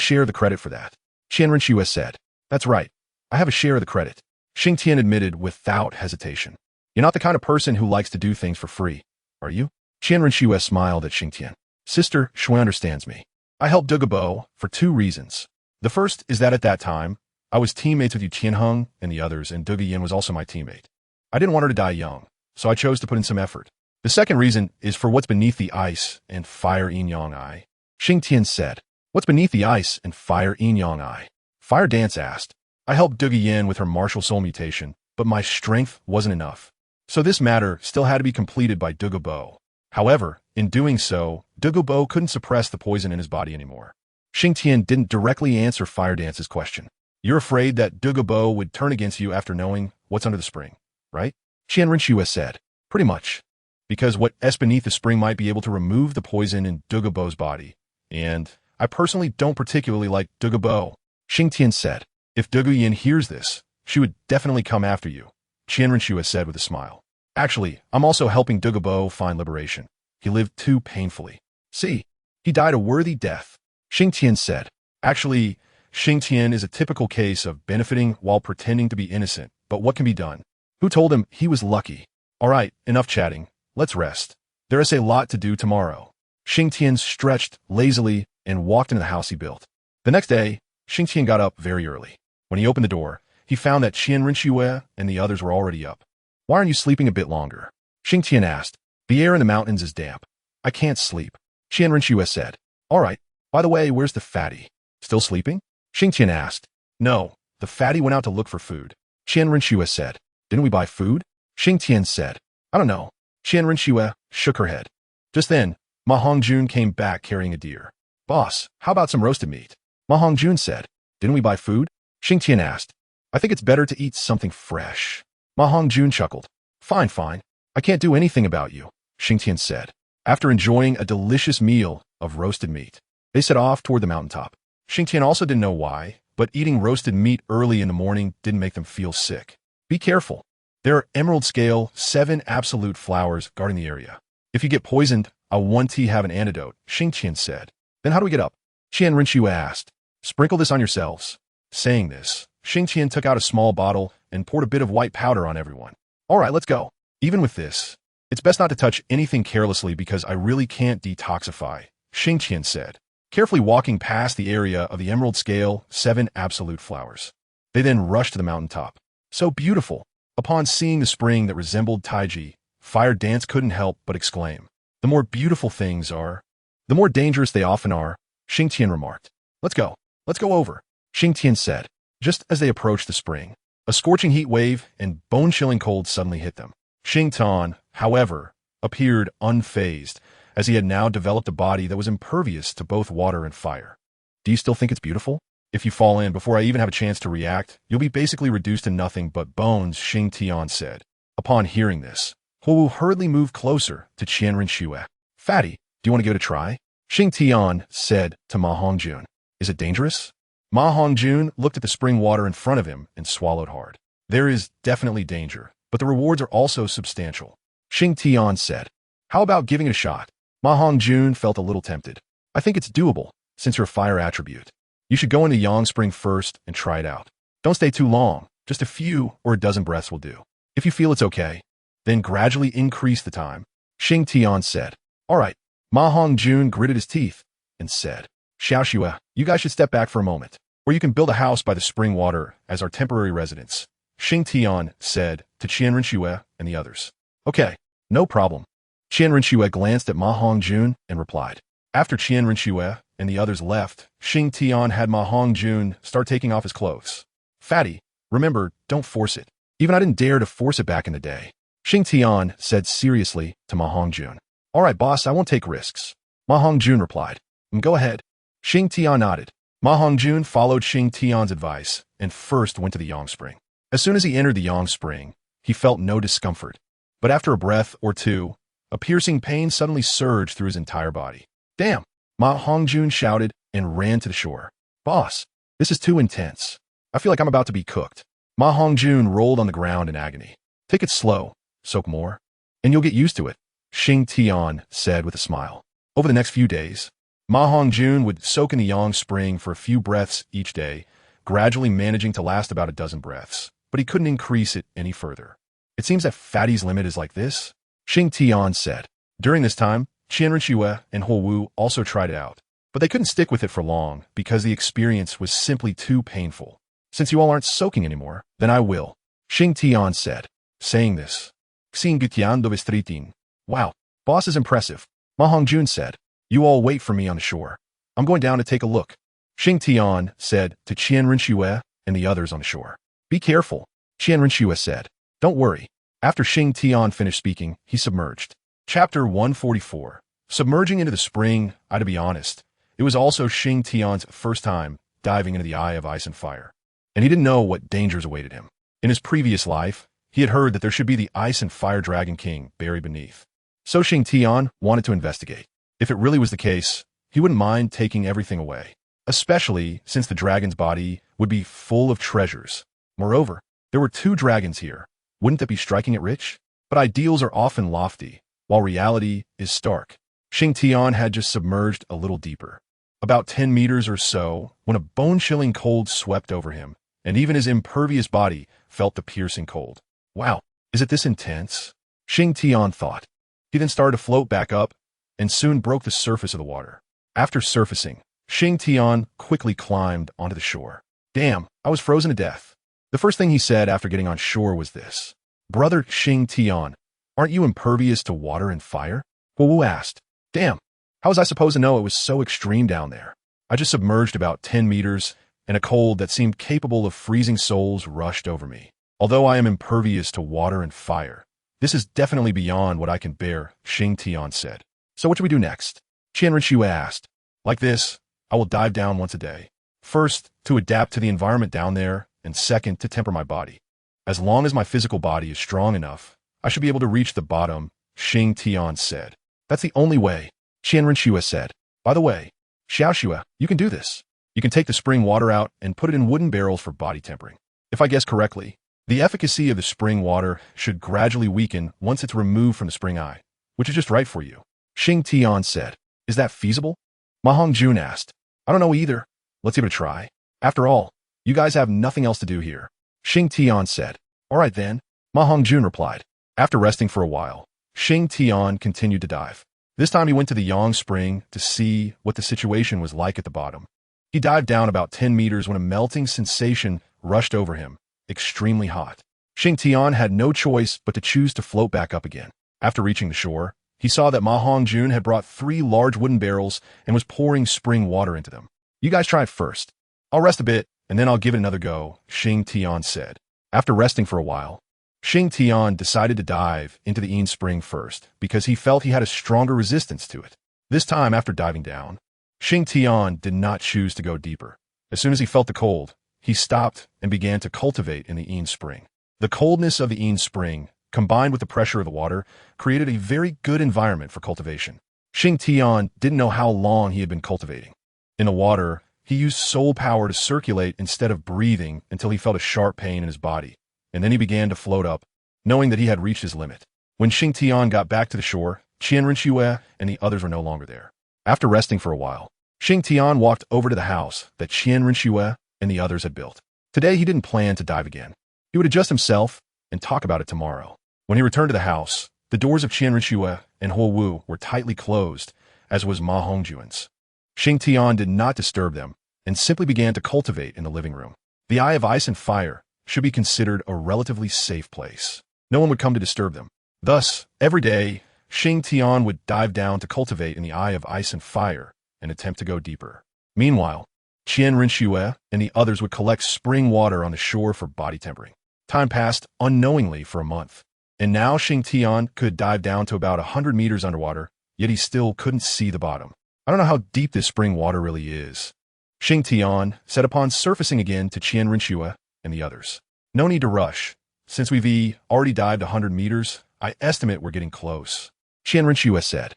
share of the credit for that. Qian Renshua said. That's right. I have a share of the credit. Xingtian admitted without hesitation. You're not the kind of person who likes to do things for free, are you? Qian Renshua smiled at Xingtian. Sister Shui understands me. I helped Douluo for 2 reasons. The first is that at that time, I was teammates with Yu Tianheng and the others, and Douluo was also my teammate. I didn't want her to die young, so I chose to put in some effort. The second reason is for what's beneath the ice and fire yin yang eye. Xingtian said. What's beneath the ice and fire yin yang eye? Fire Dance asked. I helped Douluo with her martial soul mutation, but my strength wasn't enough. So this matter still had to be completed by Douluo. However, in doing so, Douluo couldn't suppress the poison in his body anymore. Xingtian didn't directly answer Fire Dance's question. You're afraid that Douluo would turn against you after knowing what's under the spring, right? Qian Renshua said. Pretty much. Because what's beneath the spring might be able to remove the poison in Douluo's body. And I personally don't particularly like Douluo. Xingtian said. If Douluo hears this, she would definitely come after you. Qian Renshua said with a smile. Actually, I'm also helping Douluo find liberation. He lived too painfully. See, he died a worthy death. Xingtian said. Actually, Xingtian is a typical case of benefiting while pretending to be innocent, but what can be done? Who told him he was lucky? All right, enough chatting. Let's rest. There is a lot to do tomorrow. Xingtian stretched lazily and walked into the house he built. The next day, Xingtian got up very early. When he opened the door, he found that Qian Renshua and the others were already up. Why aren't you sleeping a bit longer? Xingtian asked. The air in the mountains is damp. I can't sleep. Qian Renshua said. All right. By the way, where's the fatty? Still sleeping? Xingtian asked. No, the fatty went out to look for food. Qian Renshua said. Didn't we buy food? Xingtian said. I don't know. Qian Renshua shook her head. Just then, Ma Hongjun came back carrying a deer. Boss, how about some roasted meat? Ma Hongjun said. Didn't we buy food? Xingtian asked. I think it's better to eat something fresh. Ma Hongjun chuckled. Fine, fine. I can't do anything about you, Xingtian said. After enjoying a delicious meal of roasted meat, they set off toward the mountaintop. Xingtian also didn't know why, but eating roasted meat early in the morning didn't make them feel sick. Be careful. There are emerald scale 7 absolute flowers guarding the area. If you get poisoned, I want to have an antidote, Xingtian said. Then how do we get up? Qian Renshua asked. Sprinkle this on yourselves. Saying this, Xingtian took out a small bottle and poured a bit of white powder on everyone. All right, let's go. Even with this, it's best not to touch anything carelessly because I really can't detoxify, Xingtian said, carefully walking past the area of the emerald scale 7 absolute flowers. They then rushed to the mountaintop. So beautiful. Upon seeing the spring that resembled Taiji, Fire Dance couldn't help but exclaim. The more beautiful things are, the more dangerous they often are, Xingtian remarked. Let's go. Let's go over, Xingtian said. Just as they approached the spring, a scorching heat wave and bone-chilling cold suddenly hit them. Xingtian, however, appeared unfazed, as he had now developed a body that was impervious to both water and fire. Do you still think it's beautiful? If you fall in before I even have a chance to react, you'll be basically reduced to nothing but bones, Xingtian said. Upon hearing this, Huowu hurriedly moved closer to Qian Renshua. Fatty, do you want to give it a try? Xingtian said to Ma Hongjun. Is it dangerous? Ma Hongjun looked at the spring water in front of him and swallowed hard. There is definitely danger, but the rewards are also substantial. Xingtian said. How about giving it a shot? Ma Hongjun felt a little tempted. I think it's doable, since you're a fire attribute. You should go into Yang Spring first and try it out. Don't stay too long, just a few or a dozen breaths will do. If you feel it's okay, then gradually increase the time. Xingtian said. All right. Ma Hongjun gritted his teeth and said, Xiaoxue, you guys should step back for a moment, or you can build a house by the spring water as our temporary residence. Xingtian said to Qianrenxue and the others. Okay, no problem. Qianrenxue glanced at Ma Hongjun and replied. After Qianrenxue and the others left, Xingtian had Ma Hongjun start taking off his clothes. Fatty, remember, don't force it. Even I didn't dare to force it back in the day. Xingtian said seriously to Ma Hongjun. All right, boss, I won't take risks. Ma Hongjun replied. Go ahead. Xingtian nodded. Ma Hongjun followed Xingtian's advice and first went to the Yang Spring. As soon as he entered the Yang Spring, he felt no discomfort. But after a breath or two, a piercing pain suddenly surged through his entire body. Damn! Ma Hongjun shouted and ran to the shore. Boss, this is too intense. I feel like I'm about to be cooked. Ma Hongjun rolled on the ground in agony. Take it slow, soak more, and you'll get used to it, Xingtian said with a smile. Over the next few days, Ma Hongjun would soak in the Yang Spring for a few breaths each day, gradually managing to last about a dozen breaths, but he couldn't increase it any further. It seems that Fatty's limit is like this, Xingtian said. During this time, Qianrenxue and Huowu also tried it out, but they couldn't stick with it for long because the experience was simply too painful. Since you all aren't soaking anymore, then I will, Xingtian said. Saying this, Xingtian. Wow, boss is impressive, Ma Hongjun said. You all wait for me on the shore. I'm going down to take a look, Xingtian said to Qianrenxue and the others on the shore. Be careful, Qianrenxue said. Don't worry. After Xingtian finished speaking, he submerged. Chapter 144. Submerging into the spring, to be honest, it was also Xingtian's first time diving into the eye of ice and fire, and he didn't know what dangers awaited him. In his previous life, he had heard that there should be the ice and fire dragon king buried beneath. So Xingtian wanted to investigate. If it really was the case, he wouldn't mind taking everything away, especially since the dragon's body would be full of treasures. Moreover, there were 2 dragons here. Wouldn't that be striking it rich? But ideals are often lofty, while reality is stark. Xingtian had just submerged a little deeper, about 10 meters or so, when a bone-chilling cold swept over him, and even his impervious body felt the piercing cold. Wow, is it this intense? Xingtian thought. He then started to float back up, and soon broke the surface of the water. After surfacing, Xingtian quickly climbed onto the shore. Damn, I was frozen to death. The first thing he said after getting on shore was this. Brother Xingtian, aren't you impervious to water and fire? Huowu asked. Damn, how was I supposed to know it was so extreme down there? I just submerged about 10 meters, and a cold that seemed capable of freezing souls rushed over me. Although I am impervious to water and fire, this is definitely beyond what I can bear, Xingtian said. So what should we do next? Qianrenxue asked. Like this, I will dive down once a day. First, to adapt to the environment down there, and second, to temper my body. As long as my physical body is strong enough, I should be able to reach the bottom, Xingtian said. That's the only way, Qianrenxue said. By the way, Xiaoxue, you can do this. You can take the spring water out and put it in wooden barrels for body tempering. If I guess correctly, the efficacy of the spring water should gradually weaken once it's removed from the spring eye, which is just right for you. Xingtian said. Is that feasible? Ma Hongjun asked. I don't know either. Let's give it a try. After all, you guys have nothing else to do here. Xingtian said. All right then, Ma Hongjun replied. After resting for a while, Xingtian continued to dive. This time he went to the Yang Spring to see what the situation was like at the bottom. He dived down about 10 meters when a melting sensation rushed over him, extremely hot. Xingtian had no choice but to choose to float back up again. After reaching the shore, he saw that Ma Hongjun had brought 3 large wooden barrels and was pouring spring water into them. You guys try it first. I'll rest a bit, and then I'll give it another go, Xingtian said. After resting for a while, Xingtian decided to dive into the Yang Spring first because he felt he had a stronger resistance to it. This time, after diving down, Xingtian did not choose to go deeper. As soon as he felt the cold, he stopped and began to cultivate in the Yang Spring. The coldness of the Yang Spring, combined with the pressure of the water, created a very good environment for cultivation. Xingtian didn't know how long he had been cultivating. In the water, he used soul power to circulate instead of breathing until he felt a sharp pain in his body, and then he began to float up, knowing that he had reached his limit. When Xingtian got back to the shore, Qian Rinxue and the others were no longer there. After resting for a while, Xingtian walked over to the house that Qian Rinxue and the others had built. Today he didn't plan to dive again. He would adjust himself and talk about it tomorrow. When he returned to the house, the doors of Qian Rinxue and Huo Wu were tightly closed, as was Ma Hongjuan's. Xingtian did not disturb them and simply began to cultivate in the living room. The Eye of Ice and Fire should be considered a relatively safe place. No one would come to disturb them. Thus, every day, Xingtian would dive down to cultivate in the Eye of Ice and Fire and attempt to go deeper. Meanwhile, Qian Rinxue and the others would collect spring water on the shore for body tempering. Time passed unknowingly for a month, and now Xingtian could dive down to about 100 meters underwater, yet he still couldn't see the bottom. I don't know how deep this spring water really is, Xingtian said upon surfacing again to Qian Rinxue and the others. No need to rush. Since we've already dived 100 meters, I estimate we're getting close. Qian Rinxue said.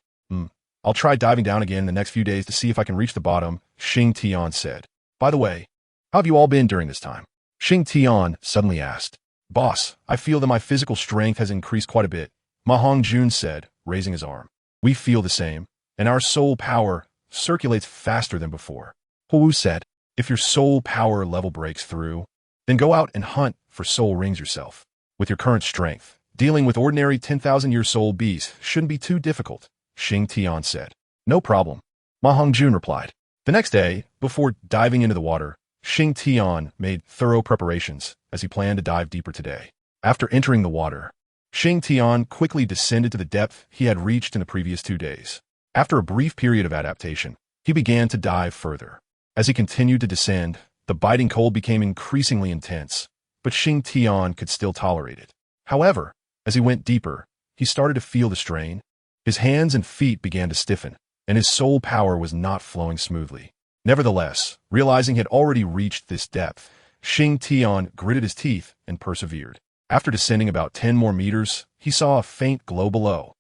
I'll try diving down again in the next few days to see if I can reach the bottom, Xingtian said. By the way, how have you all been during this time? Xingtian suddenly asked. Boss, I feel that my physical strength has increased quite a bit, Ma Hongjun said, raising his arm. We feel the same, and our soul power circulates faster than before. Huo Wu said, if your soul power level breaks through, then go out and hunt for soul rings yourself. With your current strength, dealing with ordinary 10,000-year soul beasts shouldn't be too difficult, Xingtian said. No problem, Ma Hongjun replied. The next day, before diving into the water, Xingtian made thorough preparations as he planned to dive deeper today. After entering the water, Xingtian quickly descended to the depth he had reached in the previous 2 days. After a brief period of adaptation, he began to dive further. As he continued to descend, the biting cold became increasingly intense, but Xingtian could still tolerate it. However, as he went deeper, he started to feel the strain. His hands and feet began to stiffen, and his soul power was not flowing smoothly. Nevertheless, realizing he had already reached this depth, Xingtian gritted his teeth and persevered. After descending about 10 more meters, he saw a faint glow below.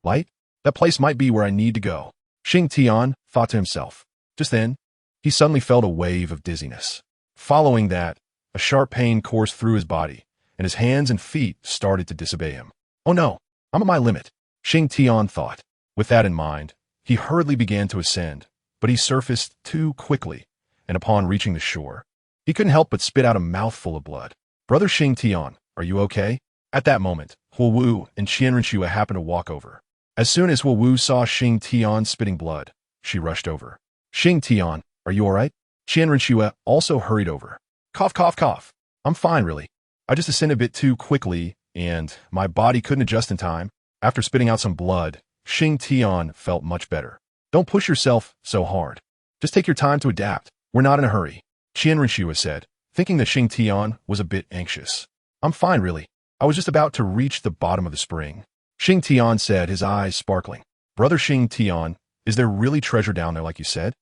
Light? That place might be where I need to go, Xingtian thought to himself. Just then, he suddenly felt a wave of dizziness. Following that, a sharp pain coursed through his body, and his hands and feet started to disobey him. Oh no, I'm at my limit, Xingtian thought. With that in mind, he hurriedly began to ascend, but he surfaced too quickly, and upon reaching the shore, he couldn't help but spit out a mouthful of blood. Brother Xingtian, are you okay? At that moment, Huo Wu and Qian Rinxue happened to walk over. As soon as Huo Wu saw Xingtian spitting blood, she rushed over. Xingtian, are you all right? Qian Rinxue also hurried over. Cough, cough, cough. I'm fine, really. I just ascended a bit too quickly, and my body couldn't adjust in time. After spitting out some blood, Xingtian felt much better. Don't push yourself so hard. Just take your time to adapt. We're not in a hurry, Qian Rinxue said, thinking that Xingtian was a bit anxious. I'm fine, really. I was just about to reach the bottom of the spring. Xingtian said, his eyes sparkling. Brother Xingtian, is there really treasure down there like you said?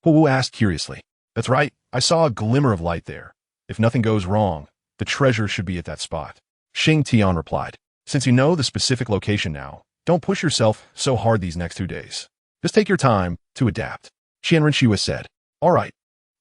Huo Wu asked curiously. That's right. I saw a glimmer of light there. If nothing goes wrong, the treasure should be at that spot. Xingtian replied. Since you know the specific location now, don't push yourself so hard these next 2 days. Just take your time to adapt. Qian Rinxue said. All right.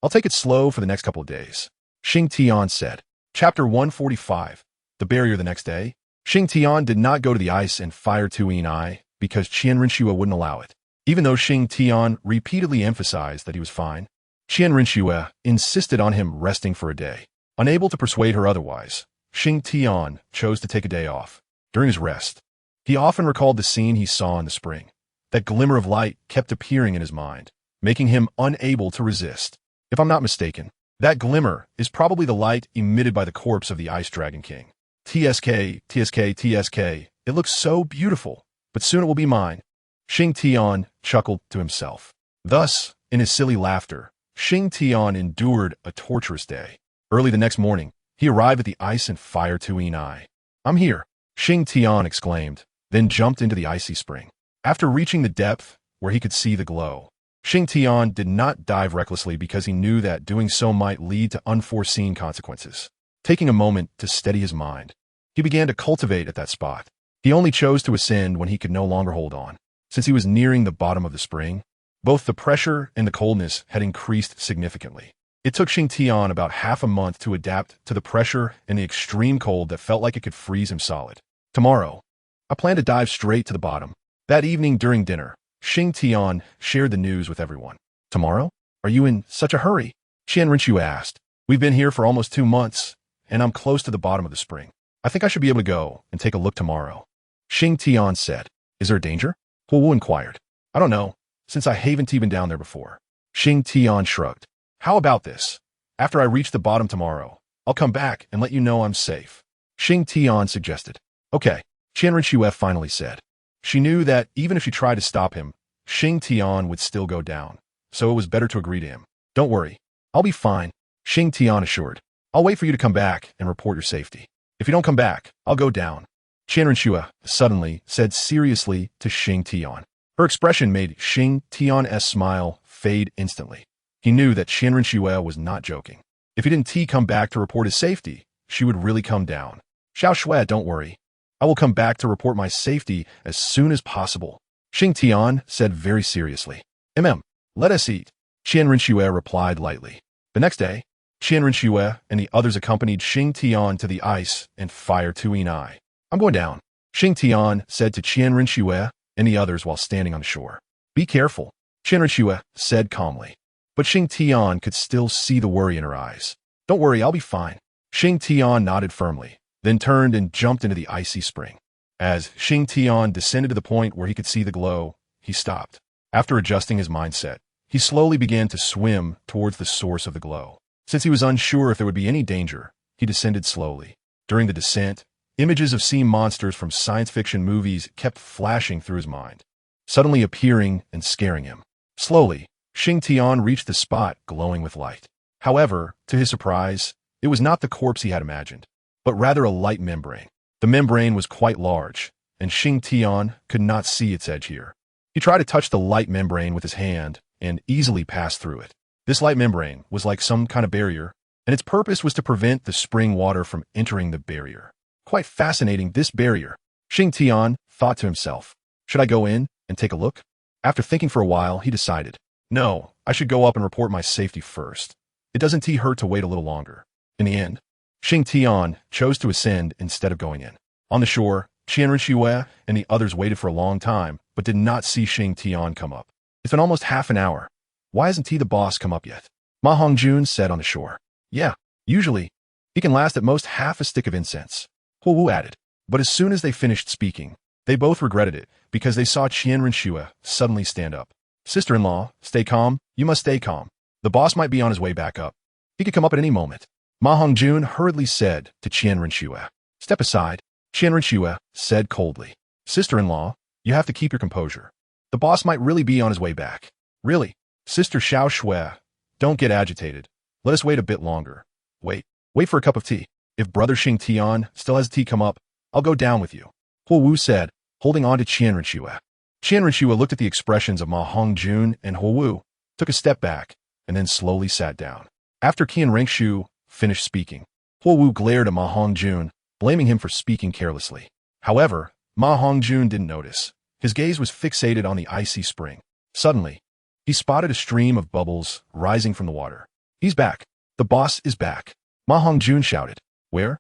I'll take it slow for the next couple of days. Xingtian said. Chapter 145. The barrier the next day. Xingtian did not go to the Ice and Fire Tuinai because Qian Rinxue wouldn't allow it. Even though Xingtian repeatedly emphasized that he was fine, Qian Rinxue insisted on him resting for a day. Unable to persuade her otherwise, Xingtian chose to take a day off. During his rest, he often recalled the scene he saw in the spring. That glimmer of light kept appearing in his mind, making him unable to resist. If I'm not mistaken, that glimmer is probably the light emitted by the corpse of the Ice Dragon King. TSK, TSK, TSK. It looks so beautiful, but soon it will be mine. Xingtian chuckled to himself. Thus, in his silly laughter, Xingtian endured a torturous day. Early the next morning, he arrived at the Ice and Fire Tuinai. I'm here, Xingtian exclaimed, then jumped into the icy spring. After reaching the depth where he could see the glow, Xingtian did not dive recklessly because he knew that doing so might lead to unforeseen consequences. Taking a moment to steady his mind, he began to cultivate at that spot. He only chose to ascend when he could no longer hold on. Since he was nearing the bottom of the spring, both the pressure and the coldness had increased significantly. It took Xingtian about half a month to adapt to the pressure and the extreme cold that felt like it could freeze him solid. Tomorrow, I plan to dive straight to the bottom, That evening during dinner, Xingtian shared the news with everyone. Tomorrow? Are you in such a hurry? Qianrenxue asked. We've been here for almost 2 months, and I'm close to the bottom of the spring. I think I should be able to go and take a look tomorrow. Xingtian said. Is there danger? Huowu inquired. I don't know, since I haven't been down there before. Xingtian shrugged. How about this? After I reach the bottom tomorrow, I'll come back and let you know I'm safe. Xingtian suggested. Okay, Qianrenxue finally said. She knew that even if she tried to stop him, Xingtian would still go down, so it was better to agree to him. Don't worry, I'll be fine, Xingtian assured. I'll wait for you to come back and report your safety. If you don't come back, I'll go down. Qianrenxue suddenly said seriously to Xingtian. Her expression made Xingtian's smile fade instantly. He knew that Qianrenxue was not joking. If he didn't come back to report his safety, she would really come down. Xiao Shui, don't worry. I will come back to report my safety as soon as possible, Xingtian said very seriously. Let us eat, Qianrenxue replied lightly. The next day, Qianrenxue and the others accompanied Xingtian to the ice and fire Tuinai. I'm going down, Xingtian said to Qianrenxue and the others while standing on the shore. Be careful, Qianrenxue said calmly. But Xingtian could still see the worry in her eyes. Don't worry, I'll be fine. Xingtian nodded firmly, then turned and jumped into the icy spring. As Xingtian descended to the point where he could see the glow, he stopped. After adjusting his mindset, he slowly began to swim towards the source of the glow. Since he was unsure if there would be any danger, he descended slowly. During the descent, images of sea monsters from science fiction movies kept flashing through his mind, suddenly appearing and scaring him. Slowly, Xingtian reached the spot glowing with light. However, to his surprise, it was not the corpse he had imagined, but rather a light membrane. The membrane was quite large, and Xingtian could not see its edge here. He tried to touch the light membrane with his hand and easily passed through it. This light membrane was like some kind of barrier, and its purpose was to prevent the spring water from entering the barrier. Quite fascinating, this barrier. Xingtian thought to himself, should I go in and take a look? After thinking for a while, he decided, no, I should go up and report my safety first. It doesn't hurt to wait a little longer. In the end, Xingtian chose to ascend instead of going in. On the shore, Qianrenxue and the others waited for a long time, but did not see Xingtian come up. It's been almost half an hour. Why hasn't the boss come up yet? Ma Hongjun said on the shore. Yeah, usually, he can last at most half a stick of incense. Huowu added. But as soon as they finished speaking, they both regretted it because they saw Qianrenxue suddenly stand up. Sister-in-law, stay calm, you must stay calm. The boss might be on his way back up. He could come up at any moment. Ma Hongjun hurriedly said to Qianrenxue. Step aside, Qianrenxue said coldly. Sister-in-law, you have to keep your composure. The boss might really be on his way back. Really? Sister Xiao Shui, don't get agitated. Let us wait a bit longer. Wait for a cup of tea. If Brother Xingtian still has tea come up, I'll go down with you. Huowu said, holding on to Qianrenxue. Qianrenxue looked at the expressions of Ma Hongjun and Huowu, took a step back, and then slowly sat down. After Qianrenxue finished speaking, Huowu glared at Ma Hongjun, blaming him for speaking carelessly. However, Ma Hongjun didn't notice. His gaze was fixated on the icy spring. Suddenly, he spotted a stream of bubbles rising from the water. He's back. The boss is back. Ma Hongjun shouted. Where?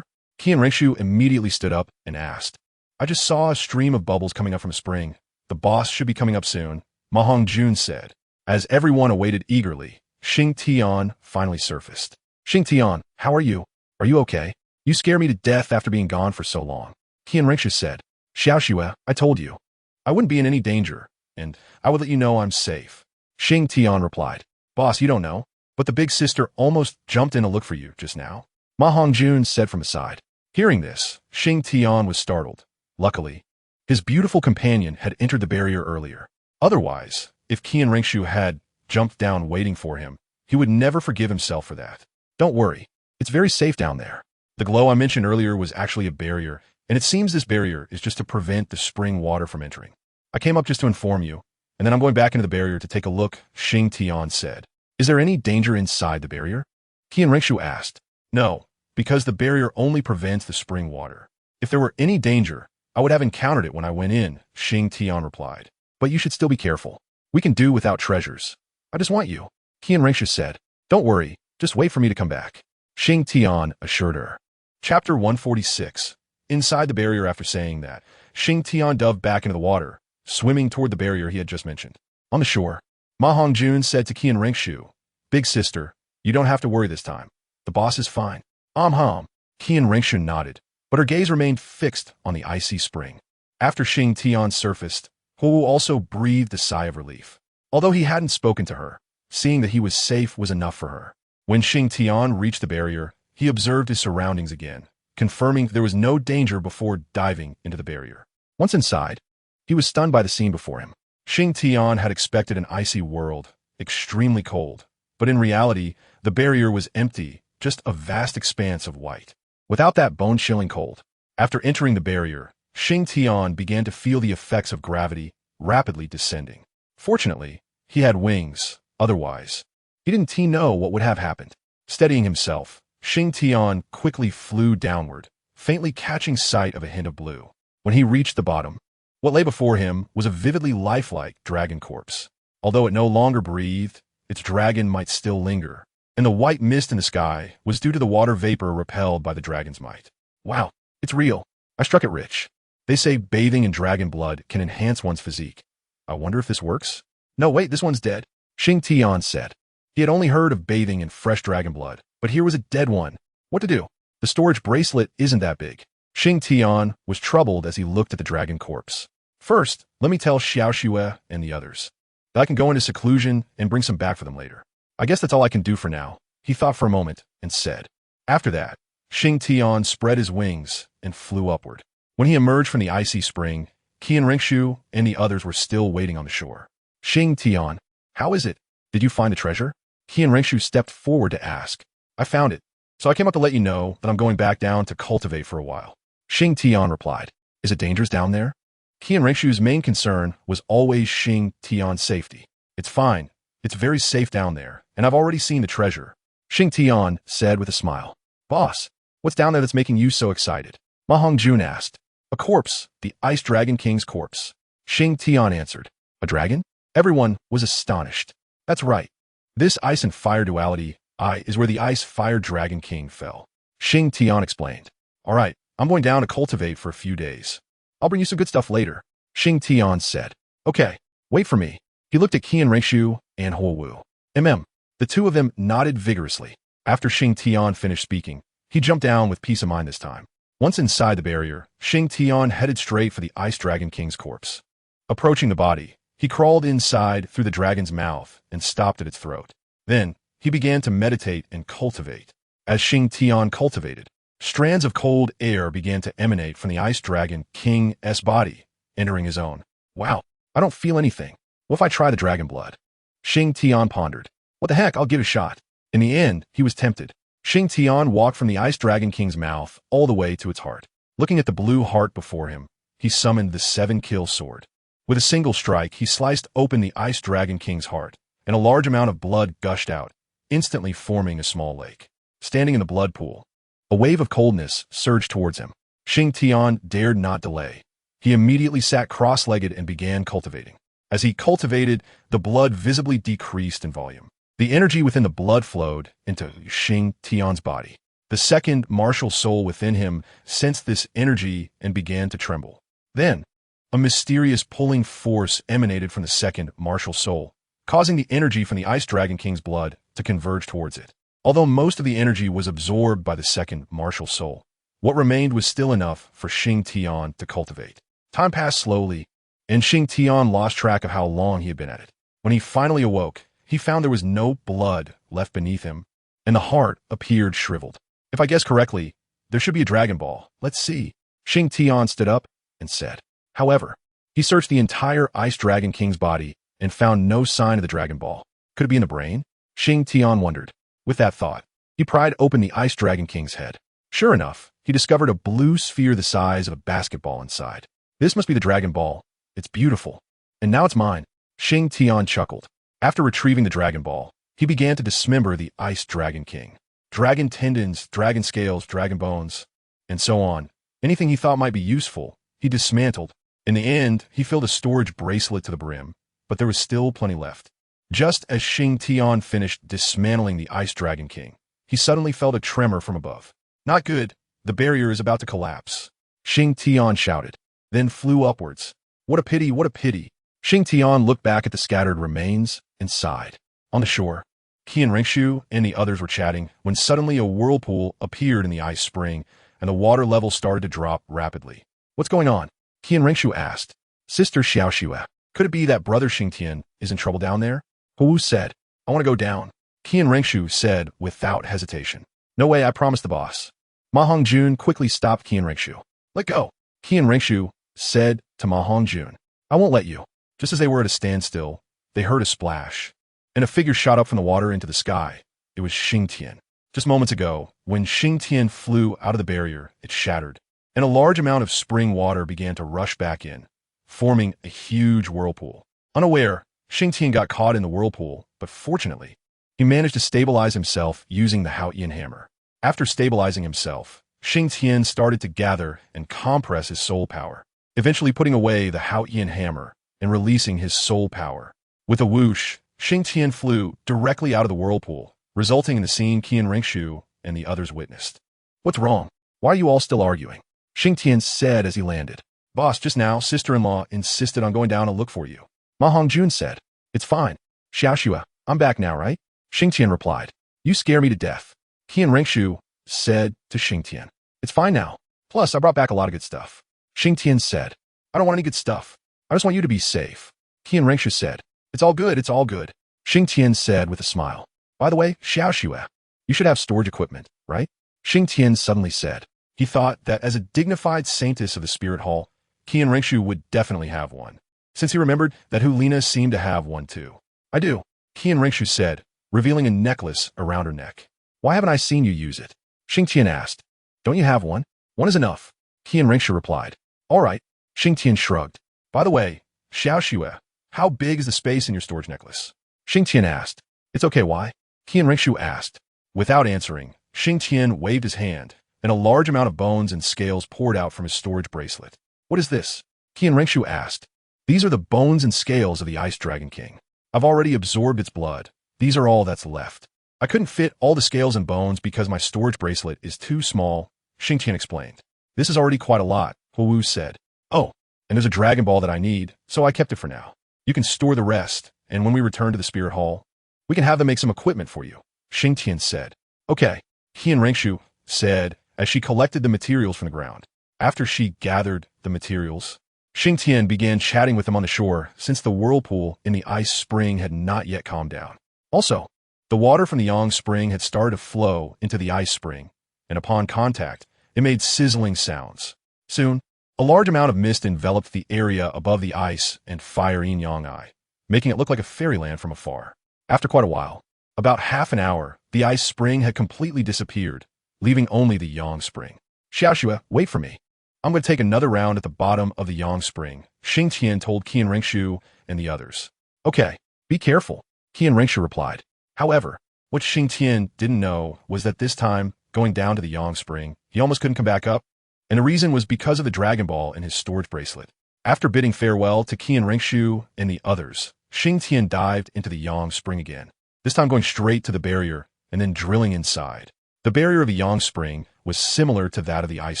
Qianrenxue immediately stood up and asked. I just saw a stream of bubbles coming up from a spring. The boss should be coming up soon, Ma Hongjun said. As everyone awaited eagerly, Xingtian finally surfaced. Xingtian, how are you? Are you okay? You scare me to death after being gone for so long. Qianrenxue said. Xiao Shui, I told you. I wouldn't be in any danger, and I would let you know I'm safe. Xingtian replied. Boss, you don't know, but the big sister almost jumped in to look for you just now. Ma Hongjun said from aside. Hearing this, Xingtian was startled. Luckily, his beautiful companion had entered the barrier earlier. Otherwise, if Qianrenxue had jumped down waiting for him, he would never forgive himself for that. Don't worry, it's very safe down there. The glow I mentioned earlier was actually a barrier, and it seems this barrier is just to prevent the spring water from entering. I came up just to inform you, and then I'm going back into the barrier to take a look, Xingtian said. Is there any danger inside the barrier? Qianrenxue asked. No, because the barrier only prevents the spring water. If there were any danger, I would have encountered it when I went in, Xingtian replied. But you should still be careful. We can do without treasures. I just want you. Qianrenxue said. Don't worry, just wait for me to come back. Xingtian assured her. Chapter 146. Inside the barrier. After saying that, Xingtian dove back into the water, swimming toward the barrier he had just mentioned. On the shore, Ma Hongjun said to Qian Ringshu, "Big sister, you don't have to worry this time. The boss is fine." Hum. Qian Ringshu nodded, but her gaze remained fixed on the icy spring. After Xingtian surfaced, Huo also breathed a sigh of relief. Although he hadn't spoken to her, seeing that he was safe was enough for her. When Xingtian reached the barrier, he observed his surroundings again, confirming there was no danger before diving into the barrier. Once inside, he was stunned by the scene before him. Xingtian had expected an icy world, extremely cold, but in reality, the barrier was empty, just a vast expanse of white. Without that bone-chilling cold, after entering the barrier, Xingtian began to feel the effects of gravity rapidly descending. Fortunately, he had wings. Otherwise, he didn't know what would have happened. Steadying himself, Xingtian quickly flew downward, faintly catching sight of a hint of blue. When he reached the bottom, what lay before him was a vividly lifelike dragon corpse. Although it no longer breathed, its dragon might still linger, and the white mist in the sky was due to the water vapor repelled by the dragon's might. Wow, it's real. I struck it rich. They say bathing in dragon blood can enhance one's physique. I wonder if this works? No, wait, this one's dead, Xingtian said. He had only heard of bathing in fresh dragon blood, but here was a dead one. What to do? The storage bracelet isn't that big. Xingtian was troubled as he looked at the dragon corpse. First, let me tell Xiaoxue and the others that I can go into seclusion and bring some back for them later. I guess that's all I can do for now, he thought for a moment and said. After that, Xingtian spread his wings and flew upward. When he emerged from the icy spring, Qian Ringshu and the others were still waiting on the shore. Xingtian, how is it? Did you find the treasure? Qian Ringshu stepped forward to ask. I found it, so I came up to let you know that I'm going back down to cultivate for a while. Xingtian replied. Is it dangerous down there? Qian Ringshu's main concern was always Xingtian's safety. It's fine. It's very safe down there, and I've already seen the treasure, Xingtian said with a smile. Boss, what's down there that's making you so excited? Ma Hongjun asked. A corpse, the Ice Dragon King's corpse. Xingtian answered. A dragon? Everyone was astonished. That's right. This ice and fire duality, is where the Ice-Fire Dragon King fell. Xingtian explained. All right, I'm going down to cultivate for a few days. I'll bring you some good stuff later, Xingtian said. Okay, wait for me. He looked at Qian Ringshu and Huo. The two of them nodded vigorously. After Xingtian finished speaking, he jumped down with peace of mind this time. Once inside the barrier, Xingtian headed straight for the Ice Dragon King's corpse. Approaching the body, he crawled inside through the dragon's mouth and stopped at its throat. Then, he began to meditate and cultivate. As Xingtian cultivated, strands of cold air began to emanate from the Ice Dragon King's body, entering his own. Wow, I don't feel anything. What if I try the dragon blood? Xingtian pondered. What the heck, I'll give it a shot. In the end, he was tempted. Xingtian walked from the Ice Dragon King's mouth all the way to its heart. Looking at the blue heart before him, he summoned the 7-kill sword. With a single strike, he sliced open the Ice Dragon King's heart, and a large amount of blood gushed out, instantly forming a small lake. Standing in the blood pool, a wave of coldness surged towards him. Xingtian dared not delay. He immediately sat cross-legged and began cultivating. As he cultivated, the blood visibly decreased in volume. The energy within the blood flowed into Xingtian's body. The second martial soul within him sensed this energy and began to tremble. Then, a mysterious pulling force emanated from the second martial soul, causing the energy from the Ice Dragon King's blood to converge towards it. Although most of the energy was absorbed by the second martial soul, what remained was still enough for Xingtian to cultivate. Time passed slowly, and Xingtian lost track of how long he had been at it. When he finally awoke, he found there was no blood left beneath him, and the heart appeared shriveled. If I guess correctly, there should be a Dragon Ball. Let's see. Xingtian stood up and said. However, he searched the entire Ice Dragon King's body and found no sign of the Dragon Ball. Could it be in the brain? Xingtian wondered. With that thought, he pried open the Ice Dragon King's head. Sure enough, he discovered a blue sphere the size of a basketball inside. This must be the Dragon Ball. It's beautiful. And now it's mine. Xingtian chuckled. After retrieving the Dragon Ball, he began to dismember the Ice Dragon King. Dragon tendons, dragon scales, dragon bones, and so on. Anything he thought might be useful, he dismantled. In the end, he filled a storage bracelet to the brim, but there was still plenty left. Just as Xingtian finished dismantling the Ice Dragon King, he suddenly felt a tremor from above. Not good. The barrier is about to collapse. Xingtian shouted, then flew upwards. What a pity, what a pity. Xingtian looked back at the scattered remains and sighed. On the shore, Qian Ringshu and the others were chatting when suddenly a whirlpool appeared in the ice spring and the water level started to drop rapidly. What's going on? Qian Ringshu asked. Sister Xiaoxue, could it be that brother Xingtian is in trouble down there? Hu said. I want to go down. Qian Ringshu said without hesitation. No way, I promised the boss. Ma Hongjun quickly stopped Qian Ringshu. Let go. Qian Ringshu said to Ma Hongjun. I won't let you. Just as they were at a standstill, they heard a splash, and a figure shot up from the water into the sky. It was Xingtian. Just moments ago, when Xingtian flew out of the barrier, it shattered, and a large amount of spring water began to rush back in, forming a huge whirlpool. Unaware, Xingtian got caught in the whirlpool, but fortunately, he managed to stabilize himself using the Haotian hammer. After stabilizing himself, Xingtian started to gather and compress his soul power, eventually putting away the Haotian hammer and releasing his soul power. With a whoosh, Xingtian flew directly out of the whirlpool, resulting in the scene Qian Ringshu and the others witnessed. What's wrong? Why are you all still arguing? Xingtian said as he landed. Boss, just now, sister-in-law insisted on going down to look for you. Ma Hongjun said. It's fine. Xiaoxue, I'm back now, right? Xingtian replied. You scare me to death. Qian Ringshu said to Xingtian. It's fine now. Plus, I brought back a lot of good stuff. Xingtian said. I don't want any good stuff. I just want you to be safe. Qian Ringshu said. It's all good, it's all good. Xingtian said with a smile. By the way, Xiaoxue, you should have storage equipment, right? Xingtian suddenly said. He thought that as a dignified saintess of the spirit hall, Qian Ringshu would definitely have one, since he remembered that Hulina seemed to have one too. I do, Qian Ringshu said, revealing a necklace around her neck. Why haven't I seen you use it? Xingtian asked. Don't you have one? One is enough, Qian Ringshu replied. All right, Xingtian shrugged. By the way, Xiaoxue, how big is the space in your storage necklace? Xingtian asked. It's okay, why? Qian Ringshu asked. Without answering, Xingtian waved his hand, and a large amount of bones and scales poured out from his storage bracelet. What is this? Qian Ringshu asked. These are the bones and scales of the Ice Dragon King. I've already absorbed its blood. These are all that's left. I couldn't fit all the scales and bones because my storage bracelet is too small, Xingtian explained. This is already quite a lot, Hu said. Oh, and there's a Dragon Ball that I need, so I kept it for now. You can store the rest, and when we return to the Spirit Hall, we can have them make some equipment for you, Xingtian said. Okay, Qian Ringshu said as she collected the materials from the ground. After she gathered the materials, Xingtian began chatting with them on the shore since the whirlpool in the ice spring had not yet calmed down. Also, the water from the Yang spring had started to flow into the ice spring, and upon contact, it made sizzling sounds. Soon, a large amount of mist enveloped the area above the ice and fire yin yang eye, making it look like a fairyland from afar. After quite a while, about half an hour, the ice spring had completely disappeared, leaving only the Yang spring. Xiaoxue, wait for me. I'm going to take another round at the bottom of the Yang spring, Xingtian told Qian Ringshu and the others. Okay, be careful, Qian Ringshu replied. However, what Xingtian didn't know was that this time, going down to the Yang spring, he almost couldn't come back up, and the reason was because of the Dragon Ball in his storage bracelet. After bidding farewell to Qian Ringshu and the others, Xingtian dived into the Yang spring again, this time going straight to the barrier and then drilling inside. The barrier of the Yang spring was similar to that of the ice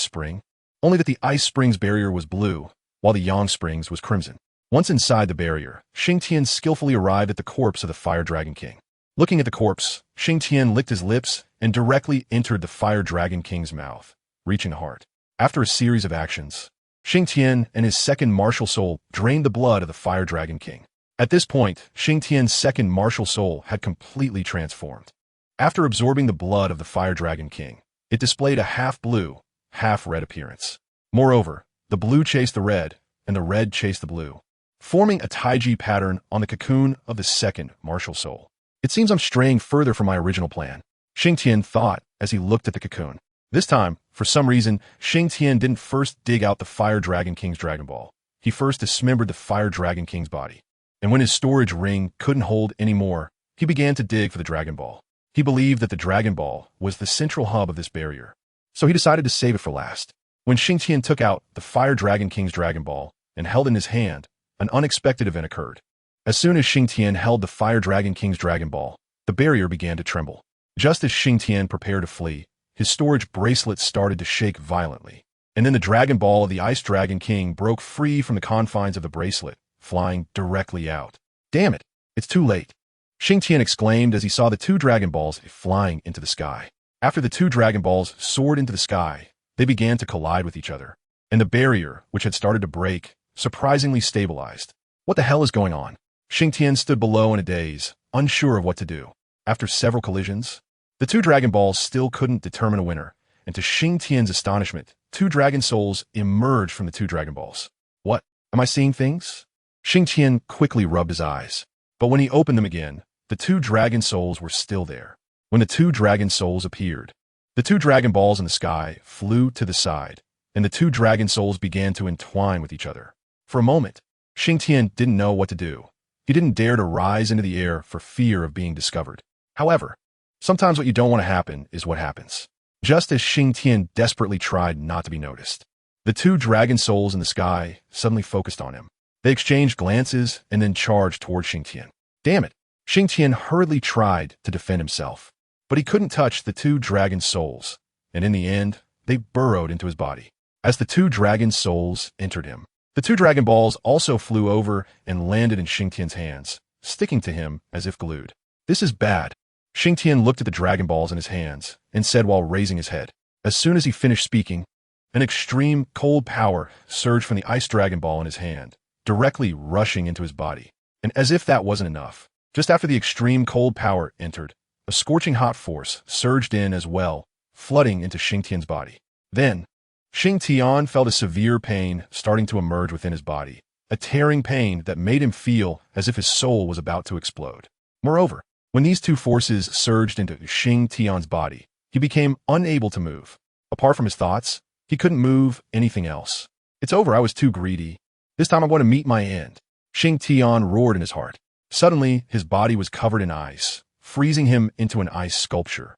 spring, only that the ice spring's barrier was blue, while the Yang spring's was crimson. Once inside the barrier, Xingtian skillfully arrived at the corpse of the Fire Dragon King. Looking at the corpse, Xingtian licked his lips and directly entered the Fire Dragon King's mouth, reaching the heart. After a series of actions, Xingtian and his second martial soul drained the blood of the Fire Dragon King. At this point, Xingtian's second martial soul had completely transformed. After absorbing the blood of the Fire Dragon King, it displayed a half-blue, half-red appearance. Moreover, the blue chased the red, and the red chased the blue, forming a Taiji pattern on the cocoon of the second martial soul. It seems I'm straying further from my original plan, Xingtian thought as he looked at the cocoon. This time, for some reason, Xingtian didn't first dig out the Fire Dragon King's Dragon Ball. He first dismembered the Fire Dragon King's body. And when his storage ring couldn't hold any more, he began to dig for the Dragon Ball. He believed that the Dragon Ball was the central hub of this barrier, so he decided to save it for last. When Xingtian took out the Fire Dragon King's Dragon Ball and held it in his hand, an unexpected event occurred. As soon as Xingtian held the Fire Dragon King's Dragon Ball, the barrier began to tremble. Just as Xingtian prepared to flee, his storage bracelet started to shake violently. And then the Dragon Ball of the Ice Dragon King broke free from the confines of the bracelet, flying directly out. Damn it, it's too late. Xingtian exclaimed as he saw the 2 Dragon Balls flying into the sky. After the 2 Dragon Balls soared into the sky, they began to collide with each other. And the barrier, which had started to break, surprisingly stabilized. What the hell is going on? Xingtian stood below in a daze, unsure of what to do. After several collisions, the 2 Dragon Balls still couldn't determine a winner, and to Xingtian's astonishment, 2 Dragon Souls emerged from the 2 Dragon Balls. What? Am I seeing things? Xingtian quickly rubbed his eyes, but when he opened them again, the 2 Dragon Souls were still there. When the 2 Dragon Souls appeared, the 2 Dragon Balls in the sky flew to the side, and the 2 Dragon Souls began to entwine with each other. For a moment, Xingtian didn't know what to do. He didn't dare to rise into the air for fear of being discovered. However, sometimes what you don't want to happen is what happens. Just as Xingtian desperately tried not to be noticed, the 2 Dragon Souls in the sky suddenly focused on him. They exchanged glances and then charged toward Xingtian. Damn it! Xingtian hurriedly tried to defend himself, but he couldn't touch the 2 Dragon Souls, and in the end, they burrowed into his body. As the 2 Dragon Souls entered him, the 2 Dragon Balls also flew over and landed in Xingtian's hands, sticking to him as if glued. This is bad. Xingtian looked at the Dragon Balls in his hands and said while raising his head. As soon as he finished speaking, an extreme cold power surged from the Ice Dragon Ball in his hand, directly rushing into his body. And as if that wasn't enough, just after the extreme cold power entered, a scorching hot force surged in as well, flooding into Xingtian's body. Then, Xingtian felt a severe pain starting to emerge within his body, a tearing pain that made him feel as if his soul was about to explode. Moreover, when these 2 forces surged into Xingtian's body, he became unable to move. Apart from his thoughts, he couldn't move anything else. It's over, I was too greedy. This time I'm going to meet my end. Xingtian roared in his heart. Suddenly, his body was covered in ice, freezing him into an ice sculpture.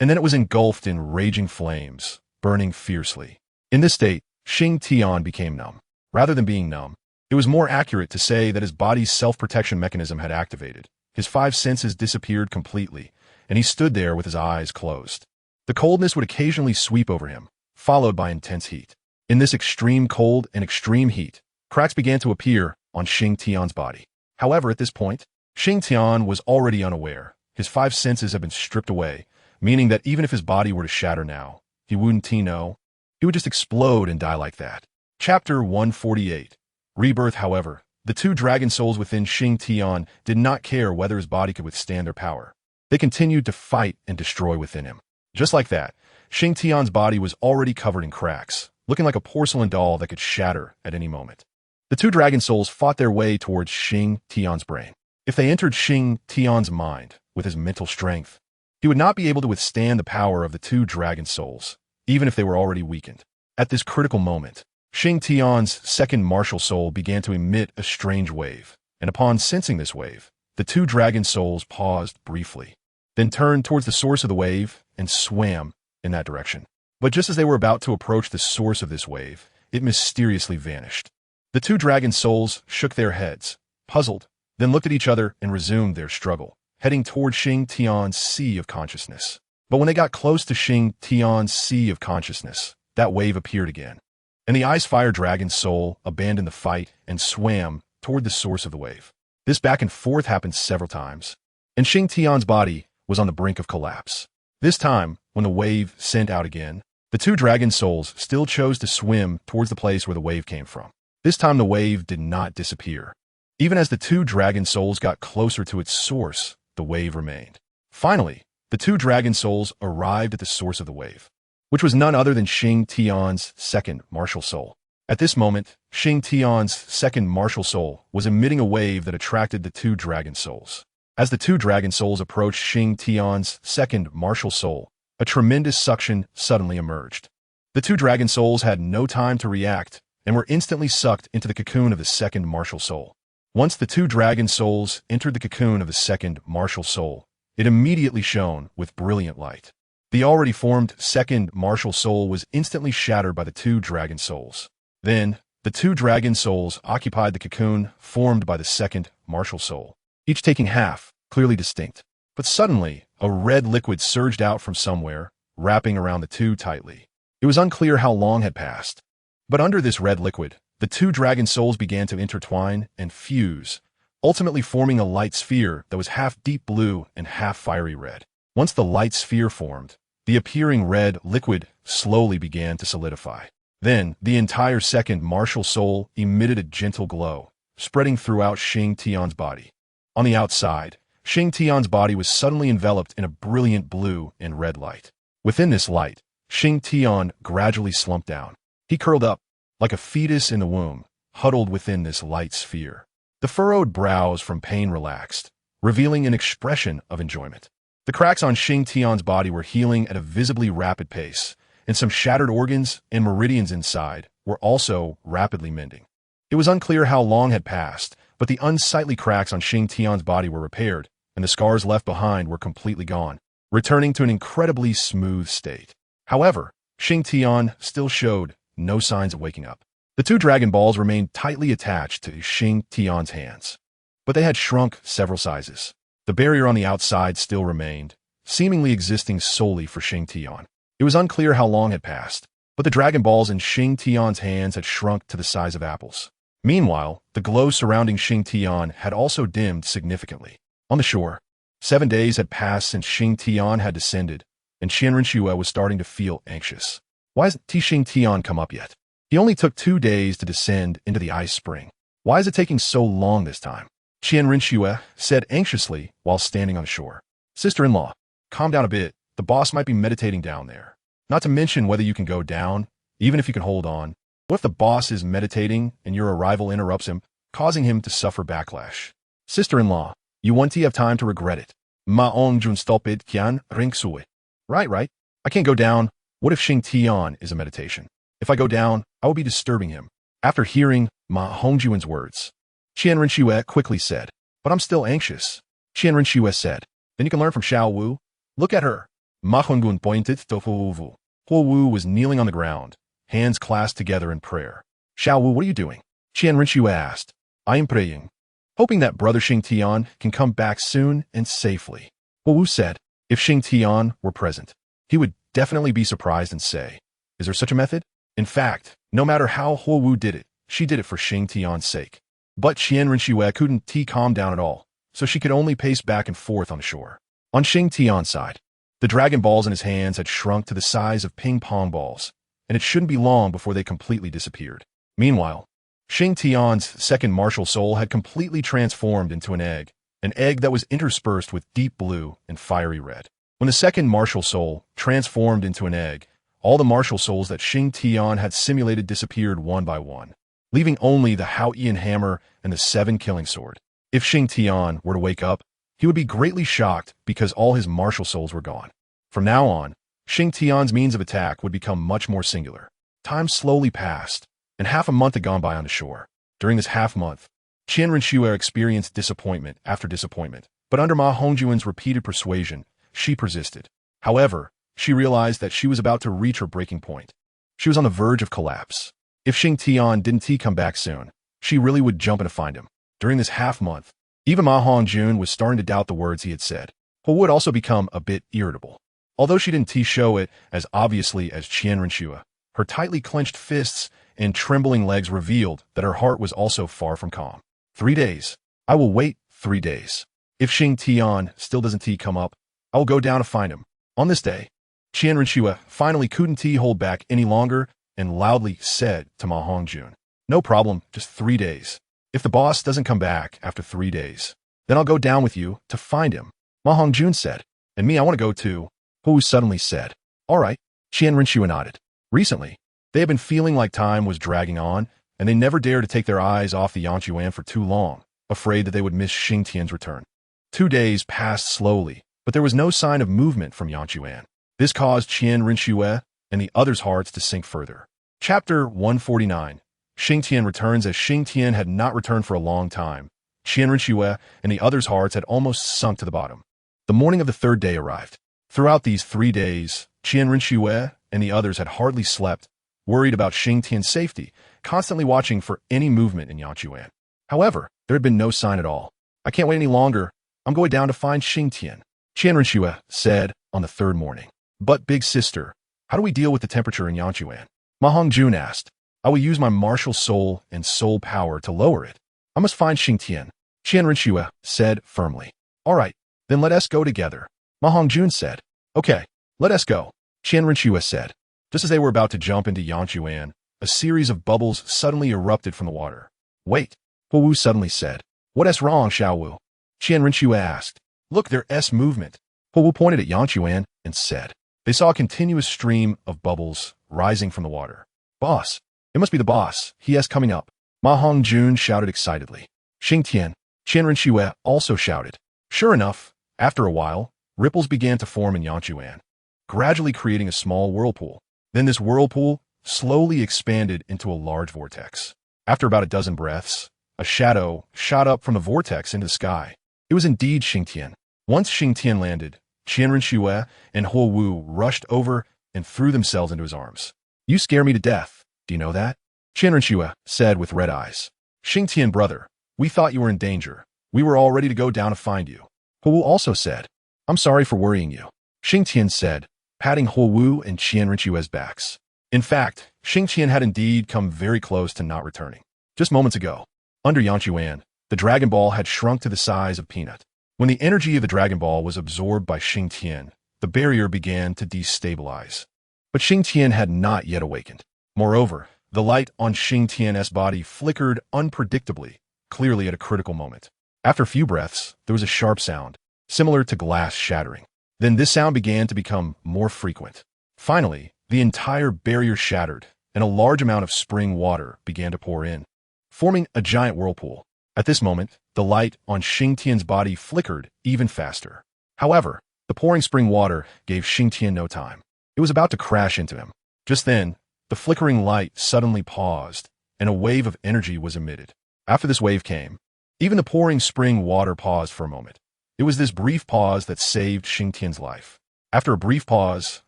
And then it was engulfed in raging flames, burning fiercely. In this state, Xingtian became numb. Rather than being numb, it was more accurate to say that his body's self-protection mechanism had activated. His 5 senses disappeared completely, and he stood there with his eyes closed. The coldness would occasionally sweep over him, followed by intense heat. In this extreme cold and extreme heat, cracks began to appear on Xingtian's body. However, at this point, Xingtian was already unaware. His 5 senses had been stripped away, meaning that even if his body were to shatter now, he wouldn't know. He would just explode and die like that. Chapter 148. Rebirth. However, the 2 Dragon Souls within Xingtian did not care whether his body could withstand their power. They continued to fight and destroy within him. Just like that, Xingtian's body was already covered in cracks, looking like a porcelain doll that could shatter at any moment. The 2 Dragon Souls fought their way towards Xingtian's brain. If they entered Xingtian's mind with his mental strength, he would not be able to withstand the power of the 2 Dragon Souls, even if they were already weakened. At this critical moment, Xingtian's second martial soul began to emit a strange wave, and upon sensing this wave, the 2 Dragon Souls paused briefly, then turned towards the source of the wave and swam in that direction. But just as they were about to approach the source of this wave, it mysteriously vanished. The 2 Dragon Souls shook their heads, puzzled, then looked at each other and resumed their struggle, heading toward Xingtian's sea of consciousness. But when they got close to Xingtian's sea of consciousness, that wave appeared again, and the Ice Fire Dragon Soul abandoned the fight and swam toward the source of the wave. This back and forth happened several times, and Xingtian's body was on the brink of collapse. This time, when the wave sent out again, the 2 Dragon Souls still chose to swim towards the place where the wave came from. This time the wave did not disappear. Even as the 2 Dragon Souls got closer to its source, the wave remained. Finally, the 2 Dragon Souls arrived at the source of the wave, which was none other than Xingtian's second martial soul. At this moment, Xingtian's second martial soul was emitting a wave that attracted the 2 Dragon Souls. As the 2 Dragon Souls approached Xingtian's second martial soul, a tremendous suction suddenly emerged. The 2 Dragon Souls had no time to react and were instantly sucked into the cocoon of the second martial soul. Once the 2 Dragon Souls entered the cocoon of the second martial soul, it immediately shone with brilliant light. The already formed second martial soul was instantly shattered by the 2 Dragon Souls. Then, the 2 Dragon Souls occupied the cocoon formed by the second martial soul, each taking half, clearly distinct. But suddenly, a red liquid surged out from somewhere, wrapping around the 2 tightly. It was unclear how long had passed. But under this red liquid, the two dragon souls began to intertwine and fuse, ultimately forming a light sphere that was half deep blue and half fiery red. Once the light sphere formed, the appearing red liquid slowly began to solidify. Then, the entire second martial soul emitted a gentle glow, spreading throughout Xingtian's body. On the outside, Xingtian's body was suddenly enveloped in a brilliant blue and red light. Within this light, Xingtian gradually slumped down. He curled up, like a fetus in the womb, huddled within this light sphere. The furrowed brows from pain relaxed, revealing an expression of enjoyment. The cracks on Xingtian's body were healing at a visibly rapid pace, and some shattered organs and meridians inside were also rapidly mending. It was unclear how long had passed, but the unsightly cracks on Xingtian's body were repaired, and the scars left behind were completely gone, returning to an incredibly smooth state. However, Xingtian still showed no signs of waking up. The two Dragon Balls remained tightly attached to Xingtian's hands, but they had shrunk several sizes. The barrier on the outside still remained, seemingly existing solely for Xingtian. It was unclear how long had passed, but the Dragon Balls in Xingtian's hands had shrunk to the size of apples. Meanwhile, the glow surrounding Xingtian had also dimmed significantly. On the shore, 7 days had passed since Xingtian had descended, and Qianrenxue was starting to feel anxious. Why hasn't Xingtian come up yet? He only took 2 days to descend into the ice spring. Why is it taking so long this time? Qianrenxue said anxiously while standing on the shore. Sister-in-law, calm down a bit. The boss might be meditating down there. Not to mention whether you can go down, even if you can hold on. What if the boss is meditating and your arrival interrupts him, causing him to suffer backlash? Sister-in-law, you won't have time to regret it. Maong jun stolpid kian ringsue. Right. I can't go down. What if Xingtian is a meditation? If I go down, I will be disturbing him. After hearing Ma Hongjuan's words, Qianrenxue quickly said, but I'm still anxious. Qianrenxue said, then you can learn from Xiao Wu. Look at her. Ma Honggun pointed to Huo Wu. Huo Wu was kneeling on the ground, hands clasped together in prayer. Xiao Wu, what are you doing? Qianrenxue asked. I am praying, hoping that brother Xingtian can come back soon and safely. Huo Wu said, if Xingtian were present, he would definitely be surprised and say, is there such a method? In fact, no matter how Huo Wu did it, she did it for Xingtian's sake. But Qianrenxue couldn't calm down at all, so she could only pace back and forth on the shore. On Xingtian's side, the Dragon Balls in his hands had shrunk to the size of ping-pong balls, and it shouldn't be long before they completely disappeared. Meanwhile, Xingtian's second martial soul had completely transformed into an egg that was interspersed with deep blue and fiery red. When the second martial soul transformed into an egg, all the martial souls that Xingtian had simulated disappeared one by one, leaving only the Hao-Ian hammer and the 7 killing sword. If Xingtian were to wake up, he would be greatly shocked because all his martial souls were gone. From now on, Xingtian's means of attack would become much more singular. Time slowly passed, and half a month had gone by on the shore. During this half-month, Qianrenxue experienced disappointment after disappointment, but under Ma Hongjuan's repeated persuasion, she persisted. However, she realized that she was about to reach her breaking point. She was on the verge of collapse. If Xingtian didn't come back soon, she really would jump in to find him. During this half-month, even Ma Hongjun was starting to doubt the words he had said. He would also become a bit irritable. Although she didn't show it as obviously as Qianrenxue, her tightly clenched fists and trembling legs revealed that her heart was also far from calm. 3 days. I will wait 3 days. If Xingtian still doesn't come up, I will go down to find him. On this day, Qianrenxue finally couldn't hold back any longer and loudly said to Ma Hongjun, no problem, just 3 days. If the boss doesn't come back after 3 days, then I'll go down with you to find him. Ma Hongjun said, and me, I want to go too. Hu suddenly said, all right. Qianrenxue nodded. Recently, they had been feeling like time was dragging on, and they never dared to take their eyes off the Yanchuan for too long, afraid that they would miss Xingtian's return. 2 days passed slowly, but there was no sign of movement from Yanchuan. This caused Qianrenxue and the others' hearts to sink further. Chapter 149. Xingtian returns. As Xingtian had not returned for a long time, Qianrenxue and the others' hearts had almost sunk to the bottom. The morning of the 3rd day arrived. Throughout these 3 days, Qianrenxue and the others had hardly slept, worried about Xingtian's safety, constantly watching for any movement in Yanchuan. However, there had been no sign at all. I can't wait any longer. I'm going down to find Xingtian, Qianrenxue said on the 3rd morning. But big sister, How do we deal with the temperature in Yanchuan? Ma Hongjun asked. I will use my martial soul and soul power to lower it. I must find Xingtian. Qian Rinxue said firmly. All right, then let us go together. Ma Hongjun said. Okay, let us go. Qian Rinxue said. Just as they were about to jump into Yanchuan, a series of bubbles suddenly erupted from the water. Wait, Huowu suddenly said. What's wrong, Xiaowu? Qian Rinxue asked. Look, there's movement. Huowu pointed at Yanchuan and said. They saw a continuous stream of bubbles rising from the water. Boss, it must be the boss. He is coming up. Ma Hongjun shouted excitedly. Xingtian, Qian Rinxue also shouted. Sure enough, after a while, ripples began to form in Yanchuan, gradually creating a small whirlpool. Then this whirlpool slowly expanded into a large vortex. After about a dozen breaths, a shadow shot up from the vortex into the sky. It was indeed Xingtian. Once Xingtian landed, Qian Rinxue and Huowu rushed over and threw themselves into his arms. You scare me to death. Do you know that? Qian Rinxue said with red eyes. Xingtian brother, we thought you were in danger. We were all ready to go down to find you. Huowu also said. I'm sorry for worrying you. Xingtian said, patting Huowu and Qian Rinxue's backs. In fact, Xingtian had indeed come very close to not returning. Just moments ago, under Yanchuan, the Dragon Ball had shrunk to the size of peanut. When the energy of the Dragon Ball was absorbed by Xingtian, the barrier began to destabilize. But Xingtian had not yet awakened. Moreover, the light on Xingtian's body flickered unpredictably, clearly at a critical moment. After a few breaths, there was a sharp sound, similar to glass shattering. Then this sound began to become more frequent. Finally, the entire barrier shattered, and a large amount of spring water began to pour in, forming a giant whirlpool. At this moment, the light on Xingtian's body flickered even faster. However, the pouring spring water gave Xingtian no time. It was about to crash into him. Just then, the flickering light suddenly paused, and a wave of energy was emitted. After this wave came, even the pouring spring water paused for a moment. It was this brief pause that saved Xingtian's life. After a brief pause,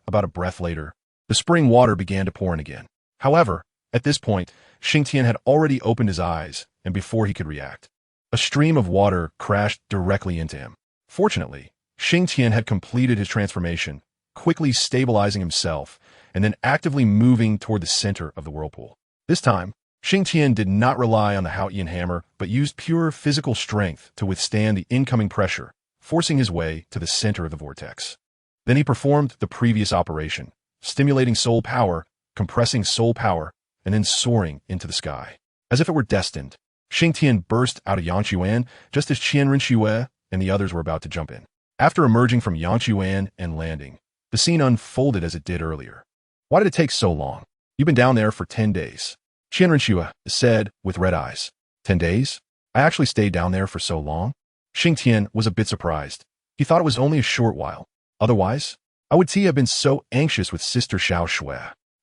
about a breath later, the spring water began to pour in again. However, at this point, Xingtian had already opened his eyes, and before he could react, a stream of water crashed directly into him. Fortunately, Xingtian had completed his transformation, quickly stabilizing himself, and then actively moving toward the center of the whirlpool. This time, Xingtian did not rely on the Haotian hammer, but used pure physical strength to withstand the incoming pressure, forcing his way to the center of the vortex. Then he performed the previous operation, stimulating soul power, compressing soul power, and then soaring into the sky. As if it were destined, Xingtian burst out of Yanchuan just as Qian Rinxue and the others were about to jump in. After emerging from Yanchuan and landing, the scene unfolded as it did earlier. Why did it take so long? You've been down there for 10 days. Qian Rinxue said with red eyes. 10 days? I actually stayed down there for so long? Xingtian was a bit surprised. He thought it was only a short while. Otherwise, I would have been so anxious with Sister Xiao Shui.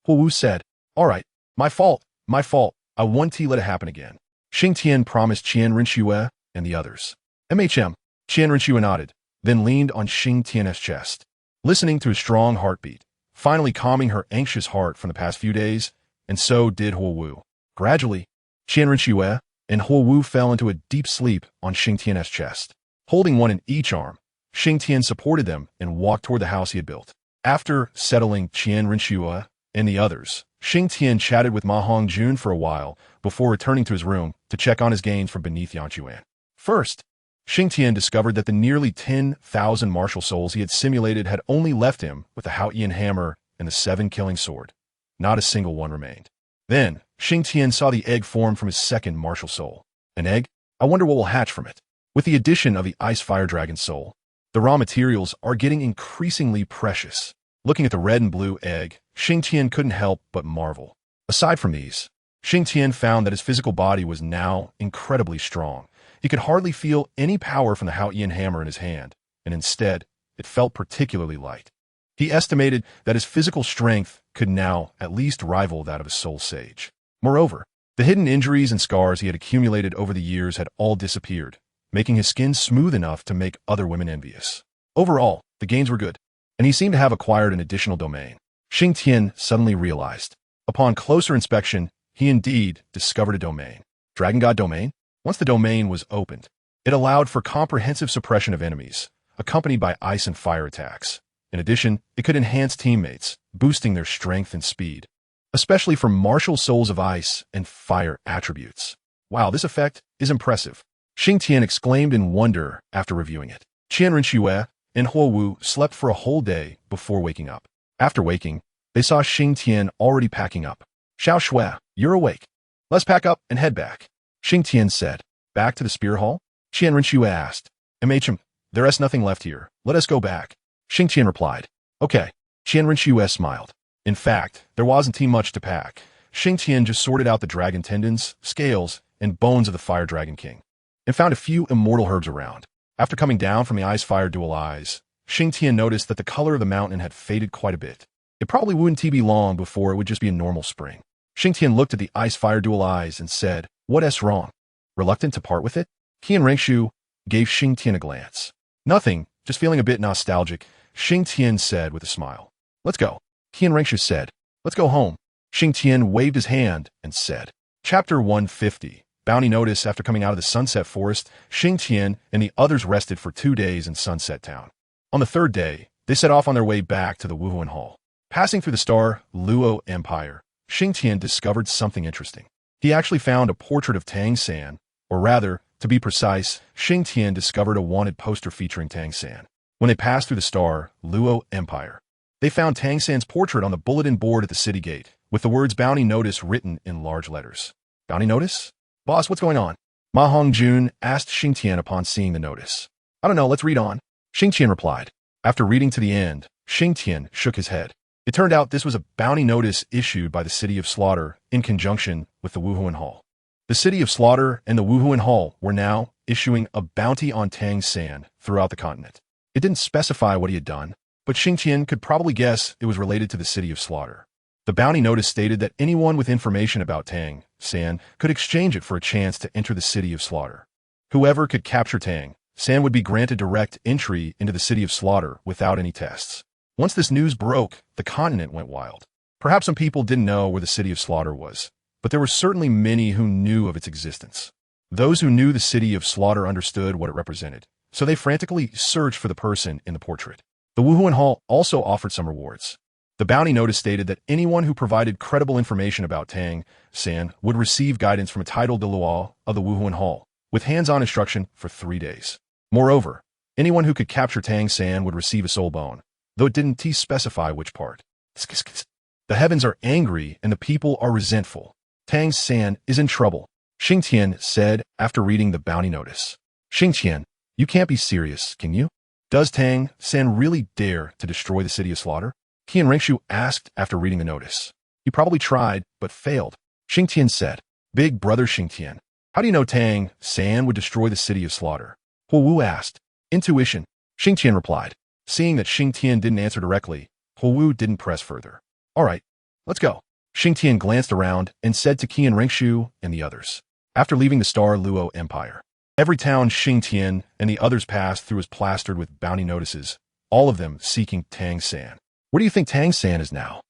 Huowu said, all right, my fault. I want to let it happen again. Xingtian promised Qian Rinxue and the others. Qian Rinxue nodded, then leaned on Xingtian's chest, listening to his strong heartbeat, finally calming her anxious heart from the past few days, and so did Huowu. Gradually, Qian Rinxue and Huowu fell into a deep sleep on Xingtian's chest. Holding one in each arm, Xingtian supported them and walked toward the house he had built. After settling Qian Rinxue and the others, Xingtian chatted with Ma Hongjun for a while before returning to his room to check on his gains from beneath Yanchuan. First, Xingtian discovered that the nearly 10,000 martial souls he had simulated had only left him with the Haotian hammer and the 7-killing sword. Not a single one remained. Then, Xingtian saw the egg form from his second martial soul. An egg? I wonder what will hatch from it. With the addition of the Ice Fire Dragon soul, the raw materials are getting increasingly precious. Looking at the red and blue egg, Xingtian couldn't help but marvel. Aside from these, Xingtian found that his physical body was now incredibly strong. He could hardly feel any power from the Haotian hammer in his hand, and instead, it felt particularly light. He estimated that his physical strength could now at least rival that of a soul sage. Moreover, the hidden injuries and scars he had accumulated over the years had all disappeared, making his skin smooth enough to make other women envious. Overall, the gains were good, and he seemed to have acquired an additional domain. Xingtian suddenly realized. Upon closer inspection, he indeed discovered a domain. Dragon God Domain? Once the domain was opened, it allowed for comprehensive suppression of enemies, accompanied by ice and fire attacks. In addition, it could enhance teammates, boosting their strength and speed, especially for martial souls of ice and fire attributes. Wow, this effect is impressive. Xingtian exclaimed in wonder after reviewing it. Qian Rinxue and Huo Wu slept for a whole day before waking up. After waking, they saw Xingtian already packing up. Xiao Shui, you're awake. Let's pack up and head back. Xingtian said. Back to the spear hall? Qian Rinxue asked. MHM, there is nothing left here. Let us go back. Xingtian replied. Okay. Qian Rinxue smiled. In fact, there wasn't too much to pack. Xingtian just sorted out the dragon tendons, scales, and bones of the fire dragon king, and found a few immortal herbs around. After coming down from the ice-fire dual eyes, Xingtian noticed that the color of the mountain had faded quite a bit. It probably wouldn't be long before it would just be a normal spring. Xingtian looked at the ice-fire dual eyes and said, What's wrong? Reluctant to part with it? Qian Rengshu gave Xingtian a glance. Nothing, just feeling a bit nostalgic, Xingtian said with a smile. Let's go. Qian Rengshu said, Let's go home. Xingtian waved his hand and said. Chapter 150. Bounty notice. After coming out of the Sunset Forest, Xingtian and the others rested for 2 days in Sunset Town. On the third day, they set off on their way back to the Wuhuan Hall. Passing through the star Luo Empire, Xingtian discovered something interesting. He actually found a portrait of Tang San, or rather, to be precise, Xingtian discovered a wanted poster featuring Tang San. When they passed through the star Luo Empire, they found Tang San's portrait on the bulletin board at the city gate, with the words Bounty Notice written in large letters. Bounty Notice? Boss, what's going on? Ma Hongjun asked Xingtian upon seeing the notice. I don't know, let's read on. Xingtian replied. After reading to the end, Xingtian shook his head. It turned out this was a bounty notice issued by the City of Slaughter in conjunction with the Wuhuan Hall. The City of Slaughter and the Wuhuan Hall were now issuing a bounty on Tang San throughout the continent. It didn't specify what he had done, but Xingtian could probably guess it was related to the City of Slaughter. The bounty notice stated that anyone with information about Tang San could exchange it for a chance to enter the City of Slaughter. Whoever could capture Tang San would be granted direct entry into the City of Slaughter without any tests. Once this news broke, the continent went wild. Perhaps some people didn't know where the City of Slaughter was, but there were certainly many who knew of its existence. Those who knew the City of Slaughter understood what it represented, so they frantically searched for the person in the portrait. The Wuhuan Hall also offered some rewards. The bounty notice stated that anyone who provided credible information about Tang San would receive guidance from a titled Dalu of the Wuhuan Hall, with hands-on instruction for 3 days. Moreover, anyone who could capture Tang San would receive a soul bone, though it didn't specify which part. The heavens are angry and the people are resentful. Tang San is in trouble, Xingtian said after reading the bounty notice. Xingtian, you can't be serious, can you? Does Tang San really dare to destroy the City of Slaughter? Qian Rengshu asked after reading the notice. He probably tried, but failed. Xingtian said, Big brother Xingtian, how do you know Tang San would destroy the City of Slaughter? Huo Wu asked. Intuition, Xingtian replied. Seeing that Xingtian didn't answer directly, Huo Wu didn't press further. All right, let's go. Xingtian glanced around and said to Qian Rengshu and the others. After leaving the Star Luo Empire, every town Xingtian and the others passed through was plastered with bounty notices, all of them seeking Tang San. Where do you think Tang San is now?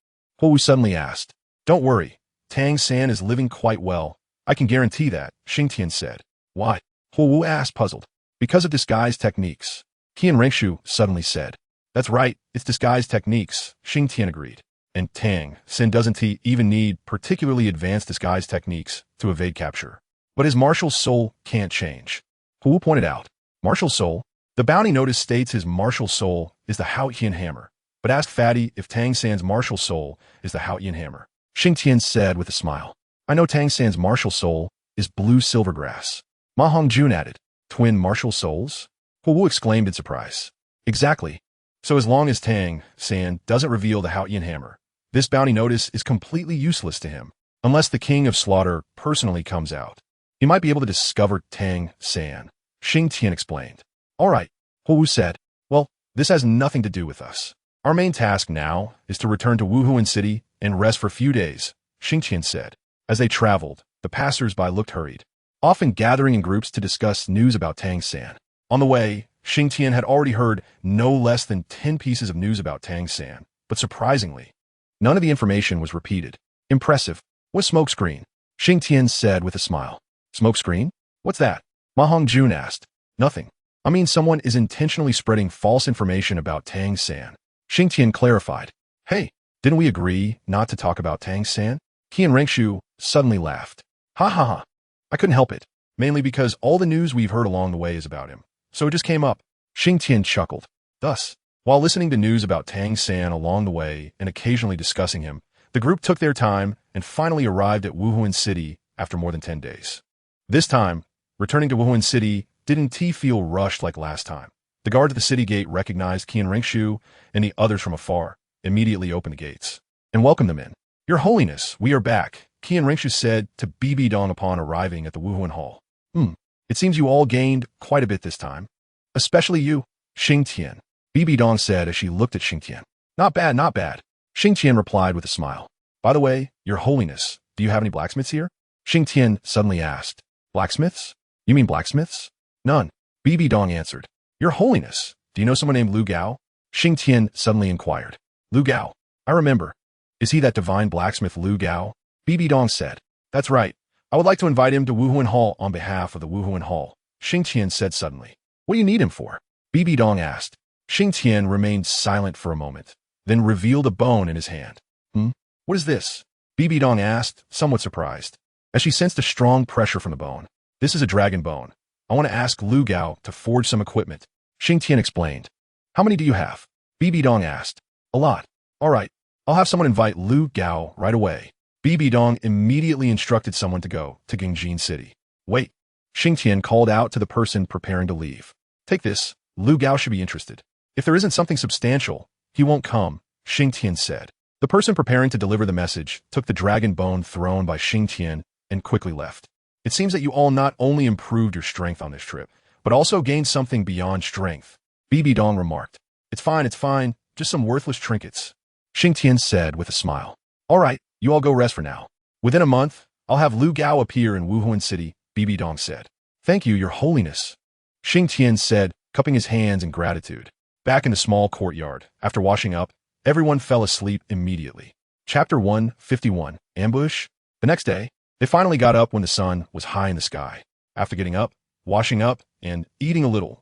Huo Wu suddenly asked. Don't worry, Tang San is living quite well. I can guarantee that, Xingtian said. Why? Huo Wu asked, puzzled. Because of disguise techniques. Qian Rengshu suddenly said. That's right, it's disguise techniques, Xingtian agreed. And Tang San doesn't even need particularly advanced disguise techniques to evade capture. But his martial soul can't change. Huo Wu pointed out. Martial soul? The bounty notice states his martial soul is the Xingtian hammer. But ask Fatty if Tang San's martial soul is the Xingtian hammer. Xingtian said with a smile. I know Tang San's martial soul is blue silvergrass. Ma Hongjun added. Twin martial souls? Huo Wu exclaimed in surprise. Exactly. So as long as Tang San doesn't reveal the Xingtian hammer, this bounty notice is completely useless to him, unless the King of Slaughter personally comes out. He might be able to discover Tang San, Xingtian explained. All right, Huo Wu said. Well, this has nothing to do with us. Our main task now is to return to Wuhuan City and rest for a few days, Xingtian said. As they traveled, the passers-by looked hurried, often gathering in groups to discuss news about Tang San. On the way, Xingtian had already heard no less than 10 pieces of news about Tang San, but surprisingly, none of the information was repeated. Impressive. What's smokescreen? Xingtian said with a smile. Smokescreen? What's that? Ma Hongjun asked. Nothing. I mean someone is intentionally spreading false information about Tang San. Xingtian clarified. Hey, Didn't we agree not to talk about Tang-san? Qian Rengshu suddenly laughed. Ha ha ha. I couldn't help it, mainly because all the news we've heard along the way is about him. So it just came up. Xingtian chuckled. Thus, while listening to news about Tang-san along the way and occasionally discussing him, the group took their time and finally arrived at Wuhuan City after more than 10 days. This time, returning to Wuhuan City didn't feel rushed like last time. The guard at the city gate recognized Qian Rengshu and the others from afar, immediately opened the gates, and welcomed them in. Your Holiness, we are back, Qian Rengshu said to Bibi Dong upon arriving at the Wuhuan Hall. It seems you all gained quite a bit this time. Especially you, Xingtian, Bibi Dong said as she looked at Xingtian. Not bad, not bad. Xingtian replied with a smile. By the way, Your Holiness, do you have any blacksmiths here? Xingtian suddenly asked. Blacksmiths? You mean blacksmiths? None, Bibi Dong answered. Your Holiness, do you know someone named Lu Gao? Xingtian suddenly inquired. Lu Gao, I remember. Is he that divine blacksmith Lu Gao? Bibi Dong said. That's right. I would like to invite him to Wuhuan Hall on behalf of the Wuhuan Hall, Xingtian said suddenly. What do you need him for? Bibi Dong asked. Xingtian remained silent for a moment, then revealed a bone in his hand. What is this? Bibi Dong asked, somewhat surprised, as she sensed a strong pressure from the bone. This is a dragon bone. I want to ask Lu Gao to forge some equipment, Xingtian explained. How many do you have? Bibi Dong asked. A lot. All right, I'll have someone invite Lu Gao right away. Bibi Dong immediately instructed someone to go to Xingtian City. Wait, Xingtian called out to the person preparing to leave. Take this, Lu Gao should be interested. If there isn't something substantial, he won't come, Xingtian said. The person preparing to deliver the message took the dragon bone thrown by Xingtian and quickly left. It seems that you all not only improved your strength on this trip, but also gained something beyond strength, Bibi Dong remarked. It's fine, just some worthless trinkets, Xingtian said with a smile. All right, you all go rest for now. Within a month, I'll have Lu Gao appear in Wuhuan City, Bibi Dong said. Thank you, Your Holiness, Xingtian said, cupping his hands in gratitude. Back in the small courtyard, after washing up, everyone fell asleep immediately. Chapter 151, Ambush. The next day, they finally got up when the sun was high in the sky. After getting up, washing up, and eating a little,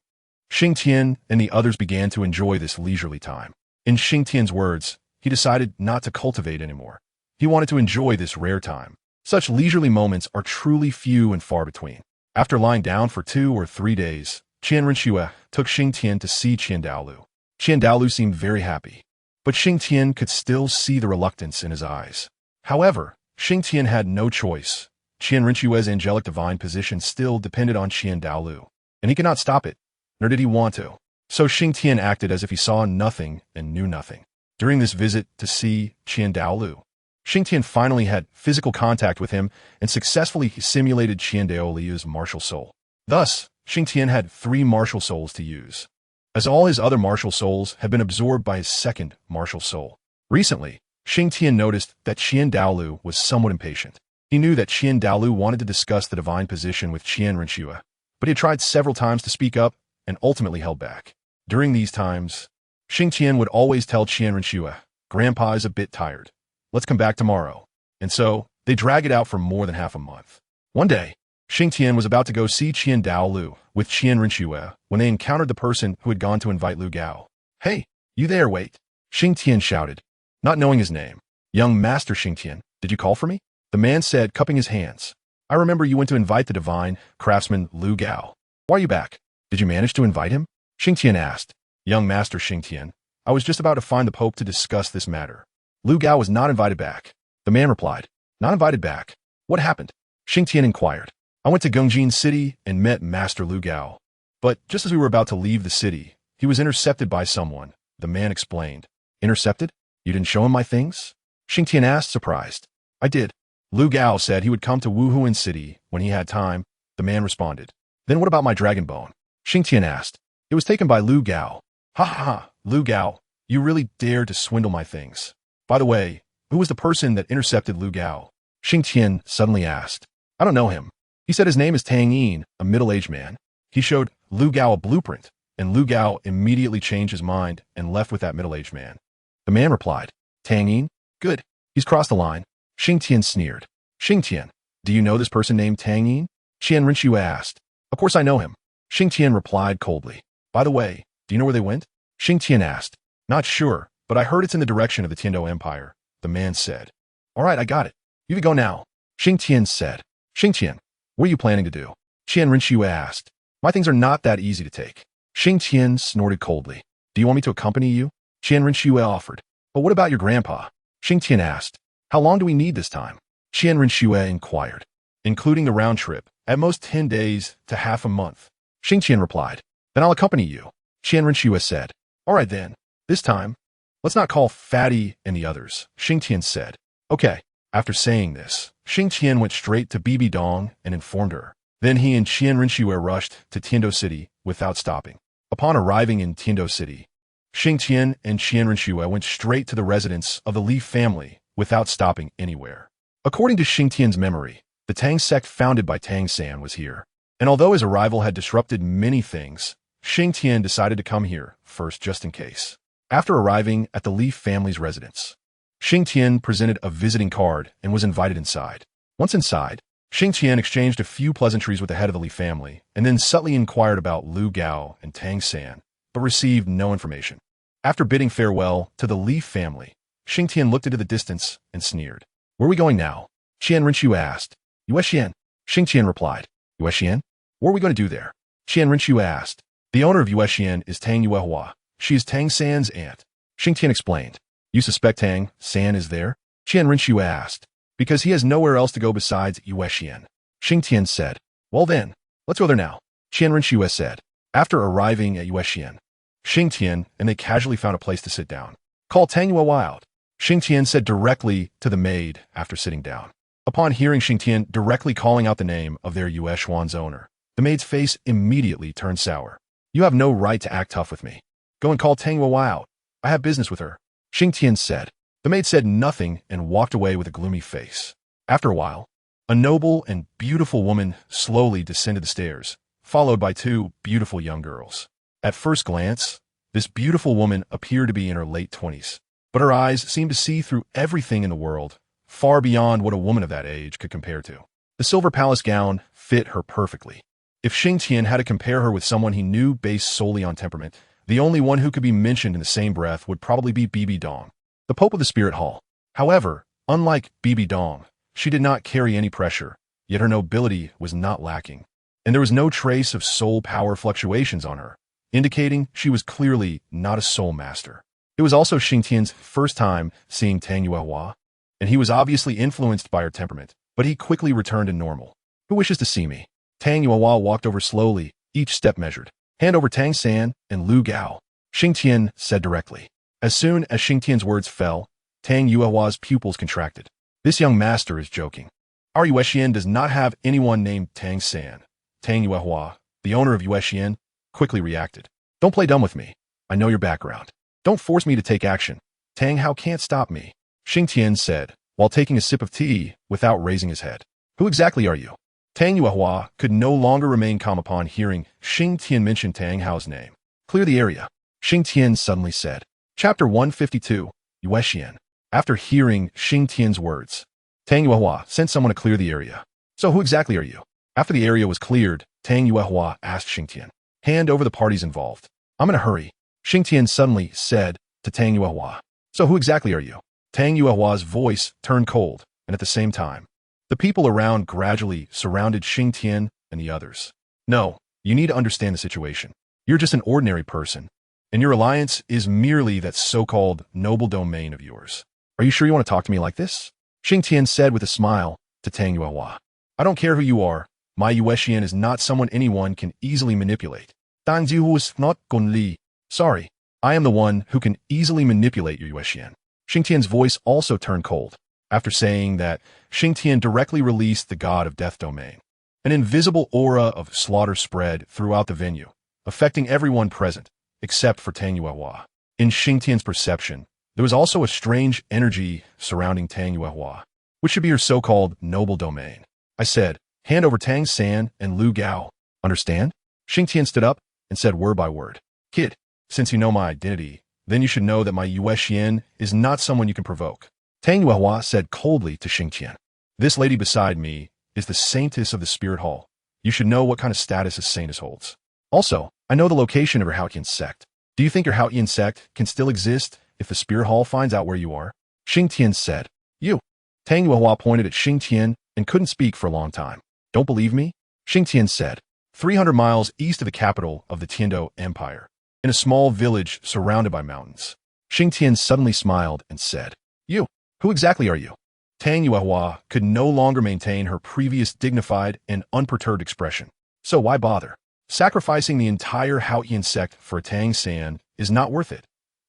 Xingtian and the others began to enjoy this leisurely time. In Xingtian's words, he decided not to cultivate anymore. He wanted to enjoy this rare time. Such leisurely moments are truly few and far between. After lying down for 2 or 3 days, Qian Renxue took Xingtian to see Dalu. Dalu seemed very happy, but Xingtian could still see the reluctance in his eyes. However, Xingtian had no choice. Qian Renxue's angelic divine position still depended on Dalu, and he could not stop it, nor did he want to. So Xingtian acted as if he saw nothing and knew nothing. During this visit to see Dalu, Xingtian finally had physical contact with him and successfully simulated Daolu's martial soul. Thus, Xingtian had 3 martial souls to use, as all his other martial souls had been absorbed by his second martial soul. Recently, Xingtian noticed that Dalu was somewhat impatient. He knew that Dalu wanted to discuss the divine position with Qian Renxue, but he had tried several times to speak up and ultimately held back. During these times, Xingtian would always tell Qian Renxue, Grandpa is a bit tired. Let's come back tomorrow. And so, they drag it out for more than half a month. One day, Xingtian was about to go see Dalu with Qian Renxue when they encountered the person who had gone to invite Lu Gao. Hey, you there, wait, Xingtian shouted, not knowing his name. Young Master Xingtian, did you call for me? The man said, cupping his hands. I remember you went to invite the divine craftsman Lu Gao. Why are you back? Did you manage to invite him? Xingtian asked. Young Master Xingtian, I was just about to find the Pope to discuss this matter. Lu Gao was not invited back. The man replied. Not invited back? What happened? Xingtian inquired. I went to Xingtian City and met Master Lu Gao. But just as we were about to leave the city, he was intercepted by someone, the man explained. Intercepted? You didn't show him my things? Xingtian asked, surprised. I did. Lu Gao said he would come to Wuhuan City when he had time, the man responded. Then what about my dragon bone? Xingtian asked. It was taken by Lu Gao. Ha ha ha, Lu Gao, you really dared to swindle my things. By the way, who was the person that intercepted Lu Gao? Xingtian suddenly asked. I don't know him. He said his name is Tang, a middle-aged man. He showed Lu Gao a blueprint, and Lu Gao immediately changed his mind and left with that middle-aged man. The man replied, Tang? Good. He's crossed the line. Xingtian sneered. Xingtian, do you know this person named Tang? Qian Renxue asked. Of course I know him. Xingtian replied coldly. By the way, do you know where they went? Xingtian asked. Not sure, but I heard it's in the direction of the Tiando Empire, the man said. All right, I got it. You can go now, Xingtian said. Xingtian, what are you planning to do? Qian Rinxue asked. My things are not that easy to take. Xingtian snorted coldly. Do you want me to accompany you? Qian Rinxue offered. But what about your grandpa? Xingtian asked. How long do we need this time? Qian Rinxue inquired. Including the round trip, at most 10 days to half a month. Xingtian replied. Then I'll accompany you, Qian Rinxue said. All right then. This time, let's not call Fatty and the others, Xingtian said. Okay. After saying this, Xingtian went straight to Bibi Dong and informed her. Then he and Qian Rinxue rushed to Tiando City without stopping. Upon arriving in Tiando City, Xingtian and Qian Rinxue went straight to the residence of the Li family without stopping anywhere. According to Xingtian's memory, the Tang sect founded by Tang San was here. And although his arrival had disrupted many things, Xingtian decided to come here first just in case. After arriving at the Li family's residence, Xingtian presented a visiting card and was invited inside. Once inside, Xingtian exchanged a few pleasantries with the head of the Li family and then subtly inquired about Lu Gao and Tang San, but received no information. After bidding farewell to the Li family, Xingtian looked into the distance and sneered. Where are we going now? Qian Rinxue asked. Yuexian. Xingtian replied. Yuexian? What are we going to do there? Qian Rinxue asked. The owner of Yuexian is Tang Yuehua. She is Tang San's aunt. Xingtian explained. You suspect Tang San is there? Qian Rinxue asked. Because he has nowhere else to go besides Yuexian. Xingtian said. Well then, let's go there now. Qian Rinxue said. After arriving at Yuexian, Xingtian and they casually found a place to sit down. Call Tang Yuehua out, Xingtian said directly to the maid after sitting down. Upon hearing Xingtian directly calling out the name of their Yueshuan's owner, the maid's face immediately turned sour. You have no right to act tough with me. Go and call Tang Yuehua out. I have business with her, Xingtian said. The maid said nothing and walked away with a gloomy face. After a while, a noble and beautiful woman slowly descended the stairs, followed by two beautiful young girls. At first glance, this beautiful woman appeared to be in her late 20s, but her eyes seemed to see through everything in the world, far beyond what a woman of that age could compare to. The silver palace gown fit her perfectly. If Xingtian had to compare her with someone he knew based solely on temperament, the only one who could be mentioned in the same breath would probably be Bibi Dong, the Pope of the Spirit Hall. However, unlike Bibi Dong, she did not carry any pressure, yet her nobility was not lacking, and there was no trace of soul power fluctuations on her, indicating she was clearly not a soul master. It was also Xingtian's first time seeing Tang Yuehua, and he was obviously influenced by her temperament, but he quickly returned to normal. Who wishes to see me? Tang Yuehua walked over slowly, each step measured. Hand over Tang San and Lu Gao, Xingtian said directly. As soon as Xingtian's words fell, Tang Yuehua's pupils contracted. This young master is joking. Our Yuexian does not have anyone named Tang San. Tang Yuehua, the owner of Yuexian, quickly reacted. Don't play dumb with me. I know your background. Don't force me to take action. Tang Hao can't stop me, Xingtian said, while taking a sip of tea without raising his head. Who exactly are you? Tang Yuehua could no longer remain calm upon hearing Xingtian mention Tang Hao's name. Clear the area, Xingtian suddenly said. Chapter 152, Yuexian. After hearing Xingtian's words, Tang Yuehua sent someone to clear the area. So who exactly are you? After the area was cleared, Tang Yuehua asked Xingtian. Hand over the parties involved. I'm in a hurry, Xingtian suddenly said to Tang Yuehua. So who exactly are you? Tang Yuehua's voice turned cold, and at the same time, the people around gradually surrounded Xingtian and the others. No, you need to understand the situation. You're just an ordinary person, and your alliance is merely that so-called noble domain of yours. Are you sure you want to talk to me like this? Xingtian said with a smile to Tang Yuehua. I don't care who you are. My Yuexian is not someone anyone can easily manipulate. Danjiu is not Gonli. Sorry, I am the one who can easily manipulate your Yuexian. Xingtian's voice also turned cold. After saying that, Xingtian directly released the god of death domain. An invisible aura of slaughter spread throughout the venue, affecting everyone present, except for Tang Yuehua. In Xingtian's perception, there was also a strange energy surrounding Tang Yuehua, which should be her so-called noble domain. I said, hand over Tang San and Lu Gao. Understand? Xingtian stood up and said word by word. Kid, since you know my identity, then you should know that my Yuexian is not someone you can provoke. Tang Yuehua said coldly to Xingtian. This lady beside me is the saintess of the Spirit Hall. You should know what kind of status a saintess holds. Also, I know the location of her Haotian sect. Do you think your Haotian sect can still exist if the spirit hall finds out where you are? Xingtian said. You. Tang Yuehua pointed at Xingtian and couldn't speak for a long time. Don't believe me? Xingtian said. 300 miles east of the capital of the Tiando Empire, in a small village surrounded by mountains. Xingtian suddenly smiled and said, You. Who exactly are you? Tang Yuehua could no longer maintain her previous dignified and unperturbed expression. So why bother? Sacrificing the entire Xingtian sect for a Tang San is not worth it,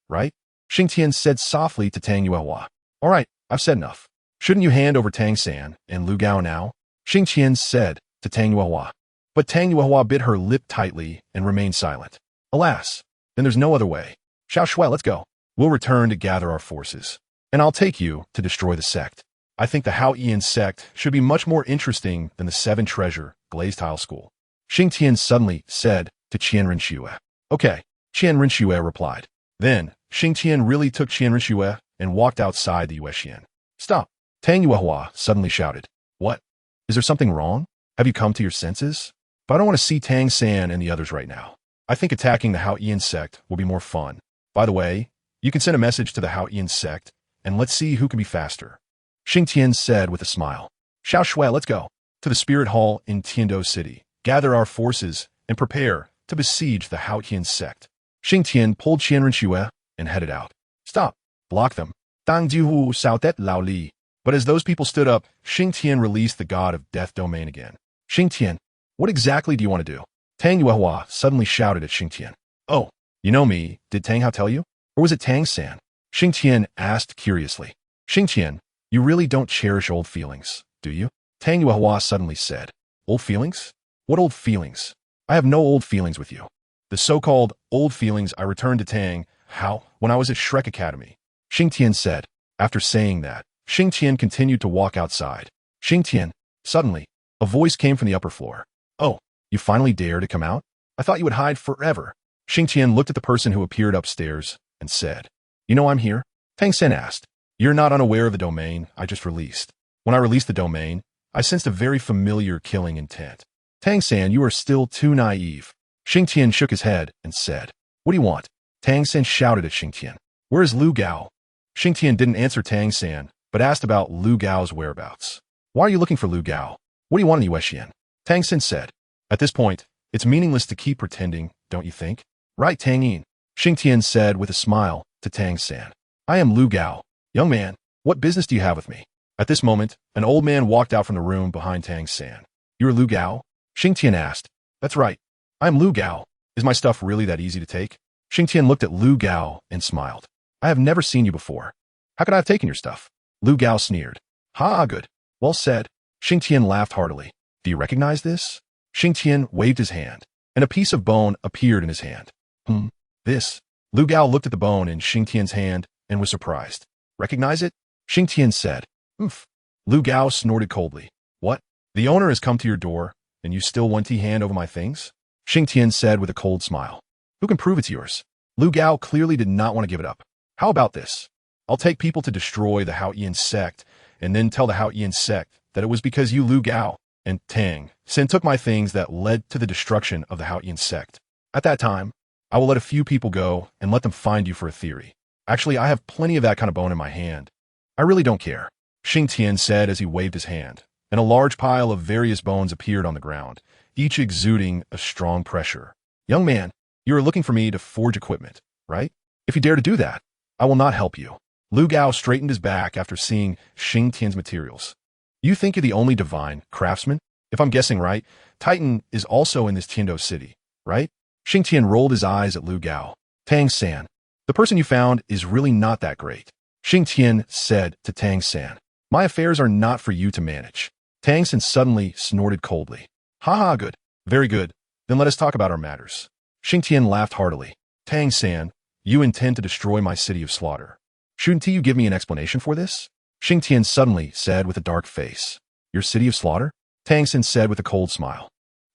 right? Xingtian said softly to Tang Yuehua. All right, I've said enough. Shouldn't you hand over Tang San and Lu Gao now? Xingtian said to Tang Yuehua. But Tang Yuehua bit her lip tightly and remained silent. Alas, then there's no other way. Xiao Shui, let's go. We'll return to gather our forces, and I'll take you to destroy the sect. I think the Xingtian sect should be much more interesting than the Seven Treasure Glazed Tile School. Xingtian suddenly said to Qian Rinxue. Okay, Qian Rinxue replied. Then, Xingtian really took Qian Rinxue and walked outside the Yuexian. Stop! Tang Yuehua suddenly shouted. What? Is there something wrong? Have you come to your senses? But I don't want to see Tang San and the others right now. I think attacking the Xingtian sect will be more fun. By the way, you can send a message to the Xingtian sect, and let's see who can be faster. Xingtian said with a smile. Xiao Shui, let's go. To the Spirit Hall in Tiando City. Gather our forces and prepare to besiege the Xingtian sect. Xingtian pulled Qian Rinxue and headed out. Stop. Block them. Dang Jihu Saotet Lao Li. But as those people stood up, Xingtian released the god of death domain again. Xingtian, what exactly do you want to do? Tang Yuehua suddenly shouted at Xingtian. Oh, you know me. Did Tang Hao tell you? Or was it Tang San? Xingtian asked curiously. Xingtian, you really don't cherish old feelings, do you? Tang Yuehua suddenly said. Old feelings? What old feelings? I have no old feelings with you. The so-called old feelings I returned to Tang Hao when I was at Shrek Academy. Xingtian said. After saying that, Xingtian continued to walk outside. Xingtian, suddenly, a voice came from the upper floor. Oh, you finally dare to come out? I thought you would hide forever. Xingtian looked at the person who appeared upstairs and said, You know I'm here? Tang Sen asked. You're not unaware of the domain I just released. When I released the domain, I sensed a very familiar killing intent. Tang San, you are still too naive. Xingtian shook his head and said, What do you want? Tang San shouted at Xingtian. Where is Lu Gao? Xingtian didn't answer Tang San, but asked about Lu Gao's whereabouts. Why are you looking for Lu Gao? What do you want in the Yuexian? Tang San said. At this point, it's meaningless to keep pretending, don't you think? Right, Tang Yin. Xingtian said with a smile to Tang San. I am Lu Gao. Young man, what business do you have with me? At this moment, an old man walked out from the room behind Tang San. You're Lu Gao? Xingtian asked. That's right. I'm Lu Gao. Is my stuff really that easy to take? Xingtian looked at Lu Gao and smiled. I have never seen you before. How could I have taken your stuff? Lu Gao sneered. Ha, good. Well said. Xingtian laughed heartily. Do you recognize this? Xingtian waved his hand, and a piece of bone appeared in his hand. This. Lu Gao looked at the bone in Xingtian's hand and was surprised. Recognize it? Xingtian said. Lu Gao snorted coldly. What? The owner has come to your door, and you still want to hand over my things? Xingtian said with a cold smile. Who can prove it's yours? Lu Gao clearly did not want to give it up. How about this? I'll take people to destroy the Xingtian sect, and then tell the Xingtian sect that it was because you Lu Gao and Tang Sen took my things that led to the destruction of the Xingtian sect. At that time, I will let a few people go and let them find you for a theory. Actually, I have plenty of that kind of bone in my hand. I really don't care. Xingtian said as he waved his hand, and a large pile of various bones appeared on the ground, each exuding a strong pressure. Young man, you are looking for me to forge equipment, right? If you dare to do that, I will not help you. Lu Gao straightened his back after seeing Xingtian's materials. You think you're the only divine craftsman? If I'm guessing right, Titan is also in this Tiando city, right? Xingtian rolled his eyes at Lu Gao. Tang San, the person you found is really not that great. Xingtian said to Tang San. My affairs are not for you to manage. Tang San suddenly snorted coldly. Ha, good. Very good. Then let us talk about our matters. Xingtian laughed heartily. Tang San, you intend to destroy my city of slaughter. Shouldn't you give me an explanation for this? Xingtian suddenly said with a dark face. Your city of slaughter? Tang San said with a cold smile.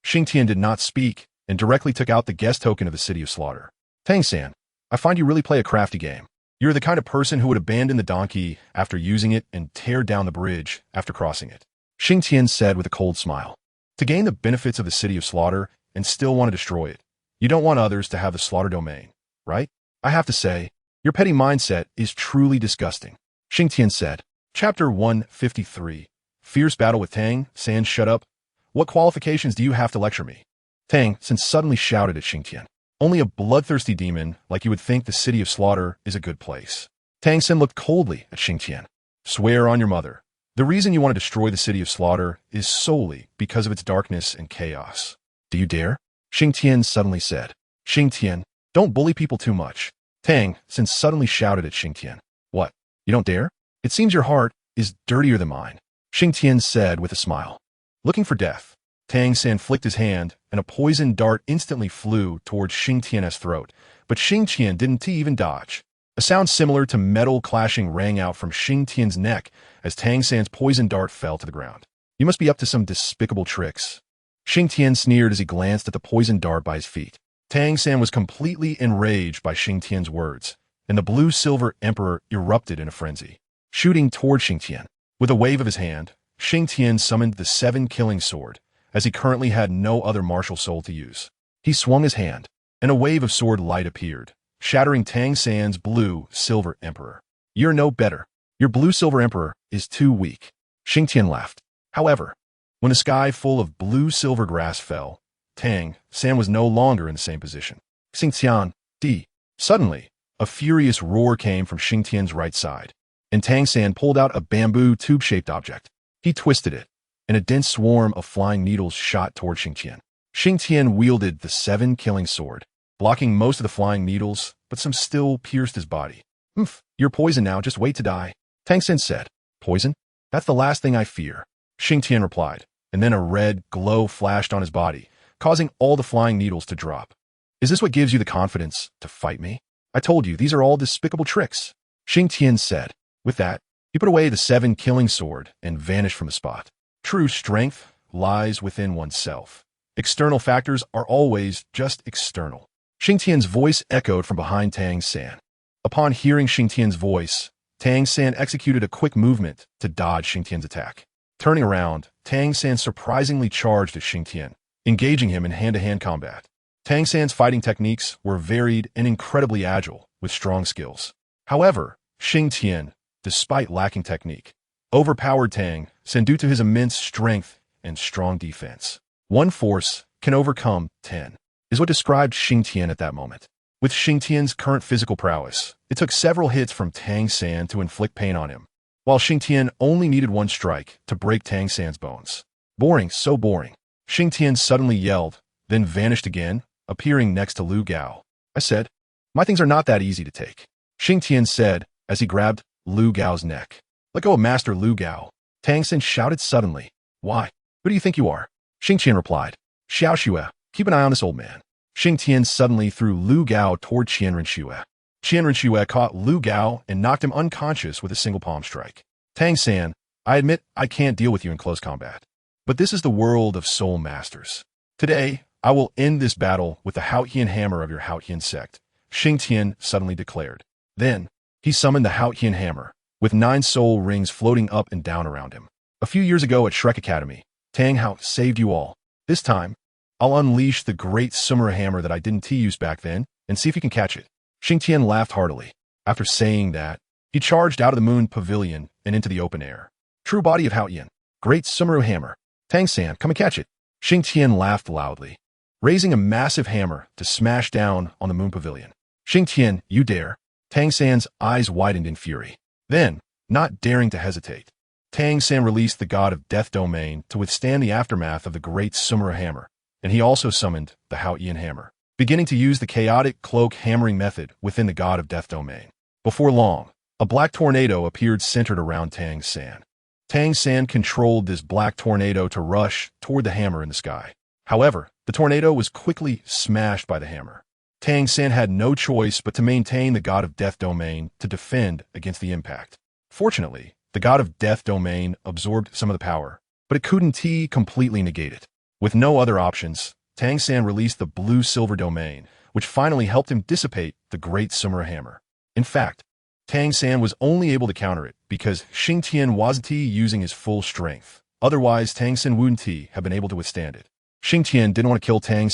Xingtian did not speak and directly took out the guest token of the city of slaughter. Tang San, I find you really play a crafty game. You're the kind of person who would abandon the donkey after using it and tear down the bridge after crossing it. Xingtian said with a cold smile. To gain the benefits of the city of slaughter and still want to destroy it. You don't want others to have the slaughter domain, right? I have to say, Your petty mindset is truly disgusting. Xingtian said. Chapter 153. Fierce battle with Tang. San, shut up. What qualifications do you have to lecture me? Tang suddenly shouted at Xingtian. Only a bloodthirsty demon like you would think the city of slaughter is a good place. Tang looked coldly at Xingtian. Swear on your mother. The reason you want to destroy the city of slaughter is solely because of its darkness and chaos. Do you dare? Xingtian suddenly said. Xingtian, don't bully people too much. Tang suddenly shouted at Xingtian. What? You don't dare? It seems your heart is dirtier than mine. Xingtian said with a smile. Looking for death. Tang flicked his hand, and a poisoned dart instantly flew towards Xingtian's throat, but Xingtian didn't even dodge. A sound similar to metal clashing rang out from Xingtian's neck as Tang's poison dart fell to the ground. You must be up to some despicable tricks. Xingtian sneered as he glanced at the poisoned dart by his feet. Tang was completely enraged by Xingtian's words, and the blue-silver emperor erupted in a frenzy, shooting toward Xingtian. With a wave of his hand, Xingtian summoned the 7 killing sword, as he currently had no other martial soul to use. He swung his hand, and a wave of sword light appeared, shattering Tang's blue-silver emperor. You're no better. Your blue-silver emperor is too weak. Xingtian laughed. However, when a sky full of blue-silver grass fell, Tang was no longer in the same position. Xingtian, D. Suddenly, a furious roar came from Xingtian's right side, and Tang pulled out a bamboo tube-shaped object. He twisted it, and a dense swarm of flying needles shot toward Xingtian. Xingtian wielded the 7 killing sword, blocking most of the flying needles, but some still pierced his body. You're poisoned now, just wait to die. Tang said. Poison? That's the last thing I fear. Xingtian replied, and then a red glow flashed on his body, causing all the flying needles to drop. Is this what gives you the confidence to fight me? I told you, these are all despicable tricks. Xingtian said. With that, he put away the 7 killing sword and vanished from the spot. True strength lies within oneself. External factors are always just external. Xingtian's voice echoed from behind Tang. Upon hearing Xingtian's voice, Tang executed a quick movement to dodge Xingtian's attack. Turning around, Tang surprisingly charged at Xingtian, engaging him in hand-to-hand combat. Tang fighting techniques were varied and incredibly agile, with strong skills. However, Xingtian, despite lacking technique, overpowered Tang due to his immense strength and strong defense. One force can overcome 10, is what described Xingtian at that moment. With Xingtian's current physical prowess, it took several hits from Tang to inflict pain on him, while Xingtian only needed one strike to break Tang bones. Boring, so boring. Xingtian suddenly yelled, then vanished again, appearing next to Lu Gao. I said, my things are not that easy to take. Xingtian said as he grabbed Lu Gao's neck. Let go of Master Lu Gao. Tang shouted suddenly. Why? Who do you think you are? Xingtian replied. Xiao Xue, keep an eye on this old man. Xingtian suddenly threw Lu Gao toward Qianren Xue. Qianren Xue caught Lu Gao and knocked him unconscious with a single palm strike. Tang, I admit I can't deal with you in close combat. But this is the world of soul masters. Today, I will end this battle with the Xingtian hammer of your Xingtian sect, Xingtian suddenly declared. Then, he summoned the Xingtian hammer, with 9 soul rings floating up and down around him. A few years ago at Shrek Academy, Tang Hao saved you all. This time, I'll unleash the great Sumera hammer that I didn't use back then, and see if you can catch it. Xingtian laughed heartily. After saying that, he charged out of the moon pavilion and into the open air. True body of Xingtian, great Sumera hammer. Tang, come and catch it. Xingtian laughed loudly, raising a massive hammer to smash down on the moon pavilion. Xingtian, you dare. Tang's eyes widened in fury. Then, not daring to hesitate, Tang released the god of death domain to withstand the aftermath of the great Sumera hammer, and he also summoned the Xingtian hammer, beginning to use the chaotic cloak hammering method within the god of death domain. Before long, a black tornado appeared centered around Tang. Tang controlled this black tornado to rush toward the hammer in the sky. However, the tornado was quickly smashed by the hammer. Tang had no choice but to maintain the god of death domain to defend against the impact. Fortunately, the god of death domain absorbed some of the power, but it couldn't completely negate it. With no other options, Tang released the blue-silver domain, which finally helped him dissipate the great Sumera hammer. In fact, Tang was only able to counter it because Xingtian wasn't using his full strength. Otherwise, Tang wouldn't have been able to withstand it. Xingtian didn't want to kill Tang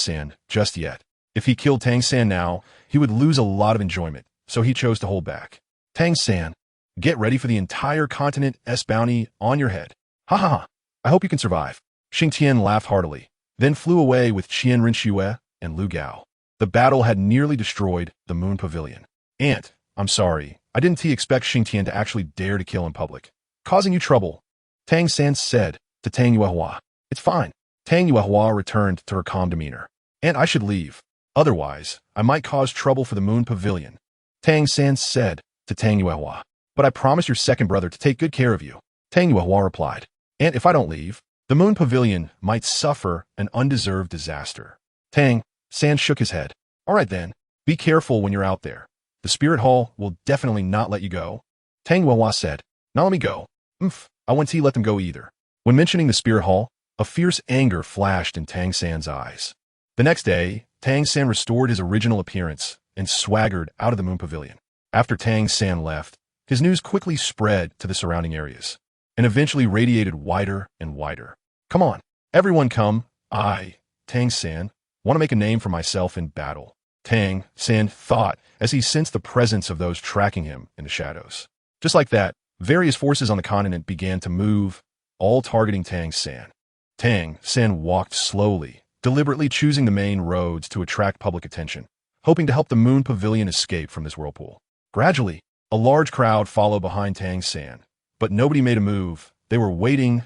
just yet. If he killed Tang now, he would lose a lot of enjoyment, so he chose to hold back. Tang-san, get ready for the entire continent's bounty on your head. Ha ha ha. I hope you can survive. Xingtian laughed heartily, then flew away with Qian Rinxue and Lu Gao. The battle had nearly destroyed the Moon Pavilion. Aunt, I'm sorry. I didn't expect Xingtian to actually dare to kill in public. Causing you trouble. Tang-san said to Tang Yuehua. It's fine. Tang Yuehua returned to her calm demeanor. And I should leave. Otherwise, I might cause trouble for the Moon Pavilion. Tang-san said to Tang Yuehua. But I promise your second brother to take good care of you. Tang Yuehua replied. And if I don't leave, the Moon Pavilion might suffer an undeserved disaster. Tang-san shook his head. All right then, be careful when you're out there. The Spirit Hall will definitely not let you go. Tang Yuehua said. Not let me go. I wouldn't let them go either. When mentioning the Spirit Hall, a fierce anger flashed in Tang-san's eyes. The next day, Tang-san restored his original appearance and swaggered out of the Moon Pavilion. After Tang-san left, his news quickly spread to the surrounding areas, and eventually radiated wider and wider. Come on, everyone come. I, Tang-san, want to make a name for myself in battle. Tang-san thought as he sensed the presence of those tracking him in the shadows. Just like that, various forces on the continent began to move, all targeting Tang-san. Tang-san walked slowly, deliberately choosing the main roads to attract public attention, hoping to help the Moon Pavilion escape from this whirlpool. Gradually, a large crowd followed behind Tang-san, but nobody made a move. They were waiting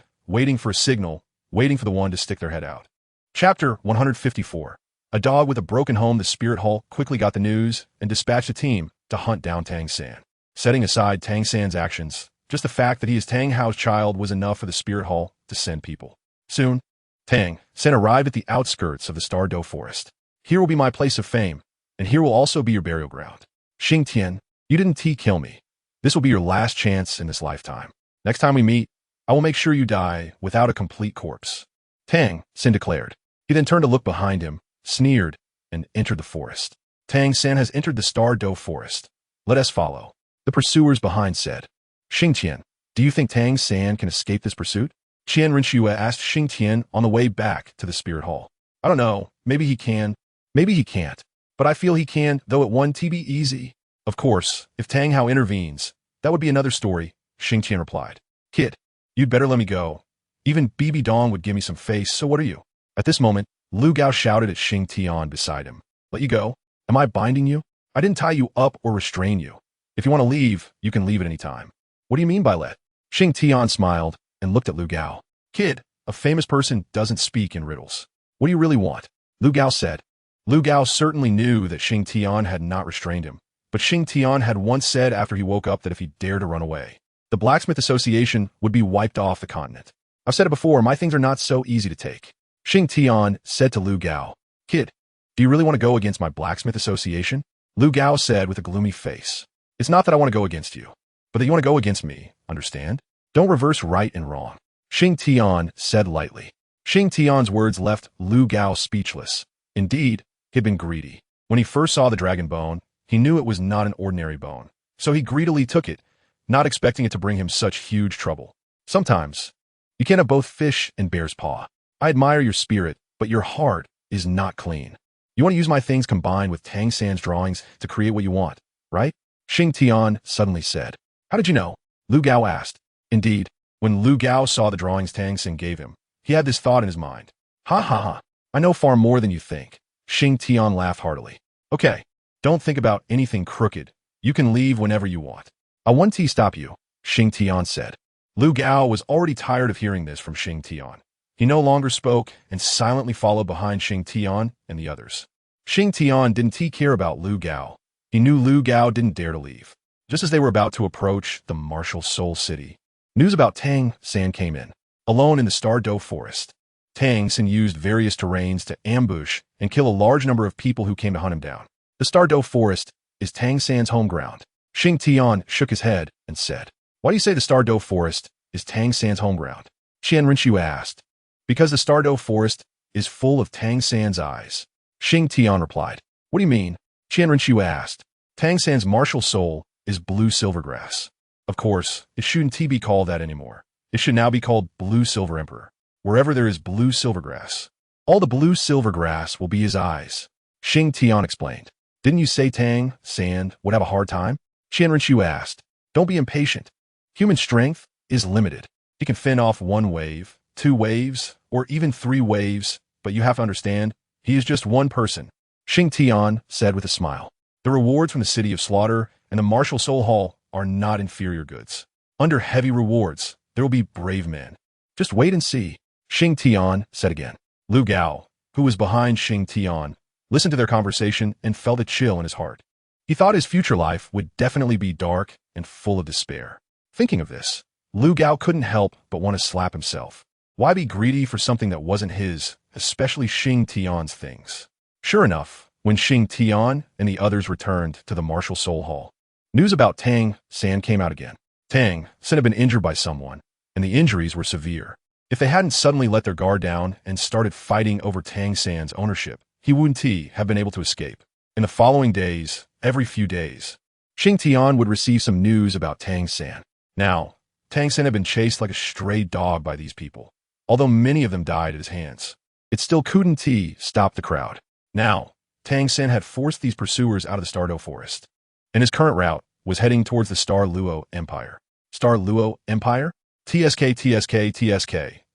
for a signal, waiting for the one to stick their head out. Chapter 154. A dog with a broken home. The Spirit Hall quickly got the news and dispatched a team to hunt down Tang-san. Setting aside Tang-san's actions, just the fact that he is Tang Hao's child was enough for the Spirit Hall to send people. Soon, Tang-san arrived at the outskirts of the StunsTang forest. Here will be my place of fame, and here will also be your burial ground. Xingtian, you didn't kill me. This will be your last chance in this lifetime. Next time we meet, I will make sure you die without a complete corpse. Tang-san declared. He then turned to look behind him, sneered, and entered the forest. Tang-san has entered the StunsTang forest. Let us follow. The pursuers behind said. Xingtian, do you think Tang-san can escape this pursuit? Qian Rinxue asked Xingtian on the way back to the Spirit Hall. I don't know. Maybe he can. Maybe he can't. But I feel he can, though it won't be easy. Of course, if Tang Hao intervenes, that would be another story, Xingtian replied. Kid, you'd better let me go. Even Bibi Dong would give me some face, so what are you? At this moment, Lu Gao shouted at Xingtian beside him. Let you go? Am I binding you? I didn't tie you up or restrain you. If you want to leave, you can leave at any time. What do you mean by let? Xingtian smiled and looked at Lu Gao. Kid, a famous person doesn't speak in riddles. What do you really want? Lu Gao said. Lu Gao certainly knew that Xingtian had not restrained him, but Xingtian had once said after he woke up that if he dared to run away, the Blacksmith Association would be wiped off the continent. I've said it before, my things are not so easy to take. Xingtian said to Lu Gao, Kid, do you really want to go against my Blacksmith Association? Lu Gao said with a gloomy face. It's not that I want to go against you, but that you want to go against me, understand? Don't reverse right and wrong. Xingtian said lightly. Xingtian's words left Lu Gao speechless. Indeed, he had been greedy. When he first saw the dragon bone, he knew it was not an ordinary bone, so he greedily took it, not expecting it to bring him such huge trouble. Sometimes, you can't have both fish and bear's paw. I admire your spirit, but your heart is not clean. You want to use my things combined with Tang-san's drawings to create what you want, right? Xingtian suddenly said. How did you know? Lu Gao asked. Indeed, when Lu Gao saw the drawings Tang-san gave him, he had this thought in his mind. Ha ha ha, I know far more than you think. Xingtian laughed heartily. Okay, don't think about anything crooked. You can leave whenever you want. I won't stop you, Xingtian said. Lu Gao was already tired of hearing this from Xingtian. He no longer spoke and silently followed behind Xingtian and the others. Xingtian didn't care about Lu Gao. He knew Lu Gao didn't dare to leave. Just as they were about to approach the martial Soul City, news about Tang-san came in. Alone in the StunsTang forest, Tang-san used various terrains to ambush and kill a large number of people who came to hunt him down. The StunsTang forest is Tang-san's home ground. Xingtian shook his head and said, Why do you say the StunsTang forest is Tang-san's home ground? Qian Rinxue asked. Because the StunsTang forest is full of Tang-san's eyes. Xingtian replied. What do you mean? Qian Rinxue asked. Tang-san's martial soul is blue silvergrass. Of course, it shouldn't be called that anymore. It should now be called Blue Silver Emperor. Wherever there is blue silvergrass, all the blue silvergrass will be his eyes. Xingtian explained. Didn't you say Tang, Sand, would have a hard time? Qianrenshu asked. Don't be impatient. Human strength is limited. He can fend off 1 wave, 2 waves, or even 3 waves, but you have to understand, he is just one person. Xingtian said with a smile. The rewards from the City of Slaughter and the Martial Soul Hall are not inferior goods. Under heavy rewards, there will be brave men. Just wait and see. Xingtian said again. Lu Gao, who was behind Xingtian, listened to their conversation and felt a chill in his heart. He thought his future life would definitely be dark and full of despair. Thinking of this, Lu Gao couldn't help but want to slap himself. Why be greedy for something that wasn't his, especially Xingtian's things? Sure enough, when Xingtian and the others returned to the Martial Soul Hall, news about Tang San came out again. Tang San had been injured by someone, and the injuries were severe. If they hadn't suddenly let their guard down and started fighting over Tang San's ownership, he wouldn't have been able to escape. In the following days, every few days, Xingtian would receive some news about Tang San. Now, Tang San had been chased like a stray dog by these people, although many of them died at his hands. It still couldn't stop the crowd. Now, Tang San had forced these pursuers out of the Stardo Forest, and his current route was heading towards the Luo Empire. Luo Empire? TSK.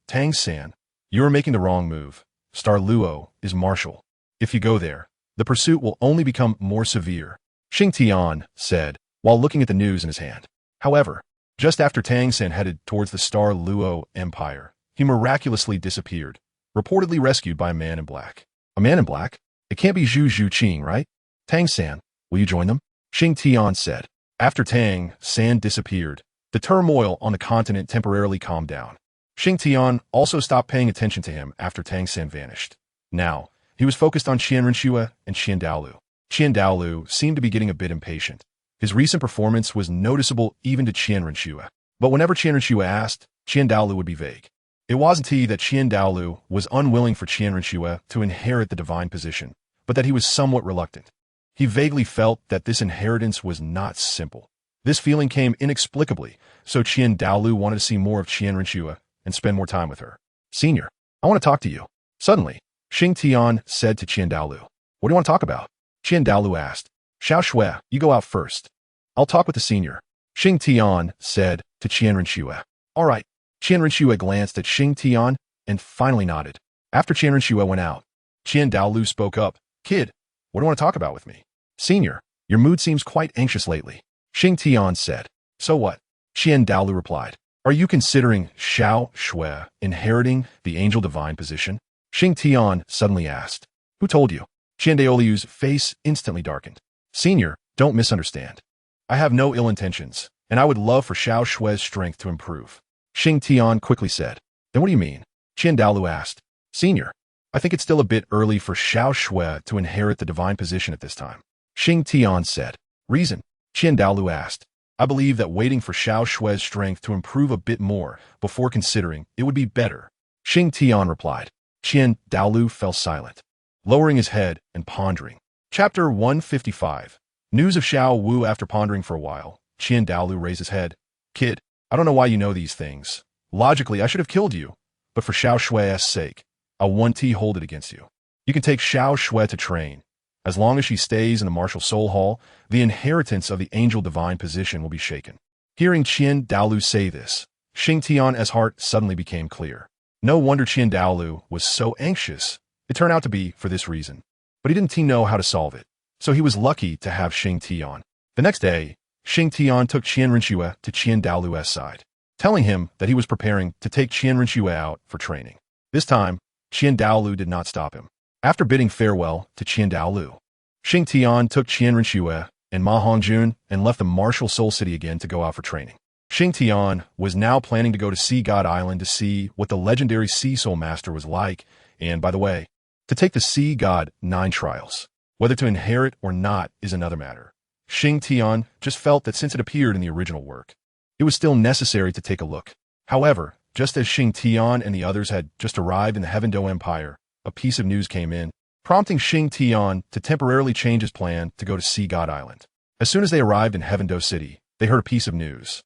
Tang San, you are making the wrong move. Luo is martial. If you go there, the pursuit will only become more severe, Xingtian said, while looking at the news in his hand. However, just after Tang San headed towards the Luo Empire, he miraculously disappeared, reportedly rescued by a man in black. A man in black? It can't be Zhu Zhuqing, right? Tang San, will you join them? Xingtian said. After Tang San disappeared, the turmoil on the continent temporarily calmed down. Xingtian also stopped paying attention to him after Tang San vanished. Now, he was focused on Qianrenshu and Dalu. Dalu seemed to be getting a bit impatient. His recent performance was noticeable even to Qianrenshu, but whenever Qianrenshu asked, Dalu would be vague. It wasn't that Dalu was unwilling for Qianrenshu to inherit the divine position, but that he was somewhat reluctant. He vaguely felt that this inheritance was not simple. This feeling came inexplicably, so Dalu wanted to see more of Qianrenshu and spend more time with her. Senior, I want to talk to you. Suddenly, Xingtian said to Dalu. What do you want to talk about? Dalu asked. Xiao Shui, you go out first. I'll talk with the senior. Xingtian said to Qianrenshu. All right. Qianrenshu glanced at Xingtian and finally nodded. After Qianrenshu went out, Dalu spoke up. Kid, what do you want to talk about with me? Senior, your mood seems quite anxious lately. Xingtian said. So what? Dalu replied. Are you considering Xiao Shui inheriting the angel divine position? Xingtian suddenly asked. Who told you? Dalu's face instantly darkened. Senior, don't misunderstand. I have no ill intentions, and I would love for Xiao Shui's strength to improve. Xingtian quickly said. Then what do you mean? Dalu asked. Senior, I think it's still a bit early for Xiao Shui to inherit the divine position at this time. Xingtian said. Reason? Dalu asked. I believe that waiting for Xiao Shui's strength to improve a bit more before considering it would be better. Xingtian replied. Dalu fell silent, lowering his head and pondering. Chapter 155. News of Xiao Wu. After pondering for a while, Dalu raised his head. Kid, I don't know why you know these things. Logically, I should have killed you, but for Xiao Shui's sake, I won't hold it against you. You can take Xiao Shui to train. As long as she stays in the Martial Soul Hall, the inheritance of the angel divine position will be shaken. Hearing Dalu say this, Xingtian's heart suddenly became clear. No wonder Dalu was so anxious. It turned out to be for this reason. But he didn't know how to solve it, so he was lucky to have Xingtian. The next day, Xingtian took Qianrenshu to Dalu's side, telling him that he was preparing to take Qianrenshu out for training. This time, Dalu did not stop him. After bidding farewell to Dalu, Xingtian took Qianrenshu and Ma Hongjun and left the Martial Soul City again to go out for training. Xingtian was now planning to go to Sea God Island to see what the legendary Sea Soul Master was like, and, by the way, to take the Sea God 9 trials. Whether to inherit or not is another matter. Xingtian just felt that since it appeared in the original work, it was still necessary to take a look. However, just as Xingtian and the others had just arrived in the Heavendo Empire, a piece of news came in, prompting Xingtian to temporarily change his plan to go to Sea God Island. As soon as they arrived in Heavendo City, they heard a piece of news.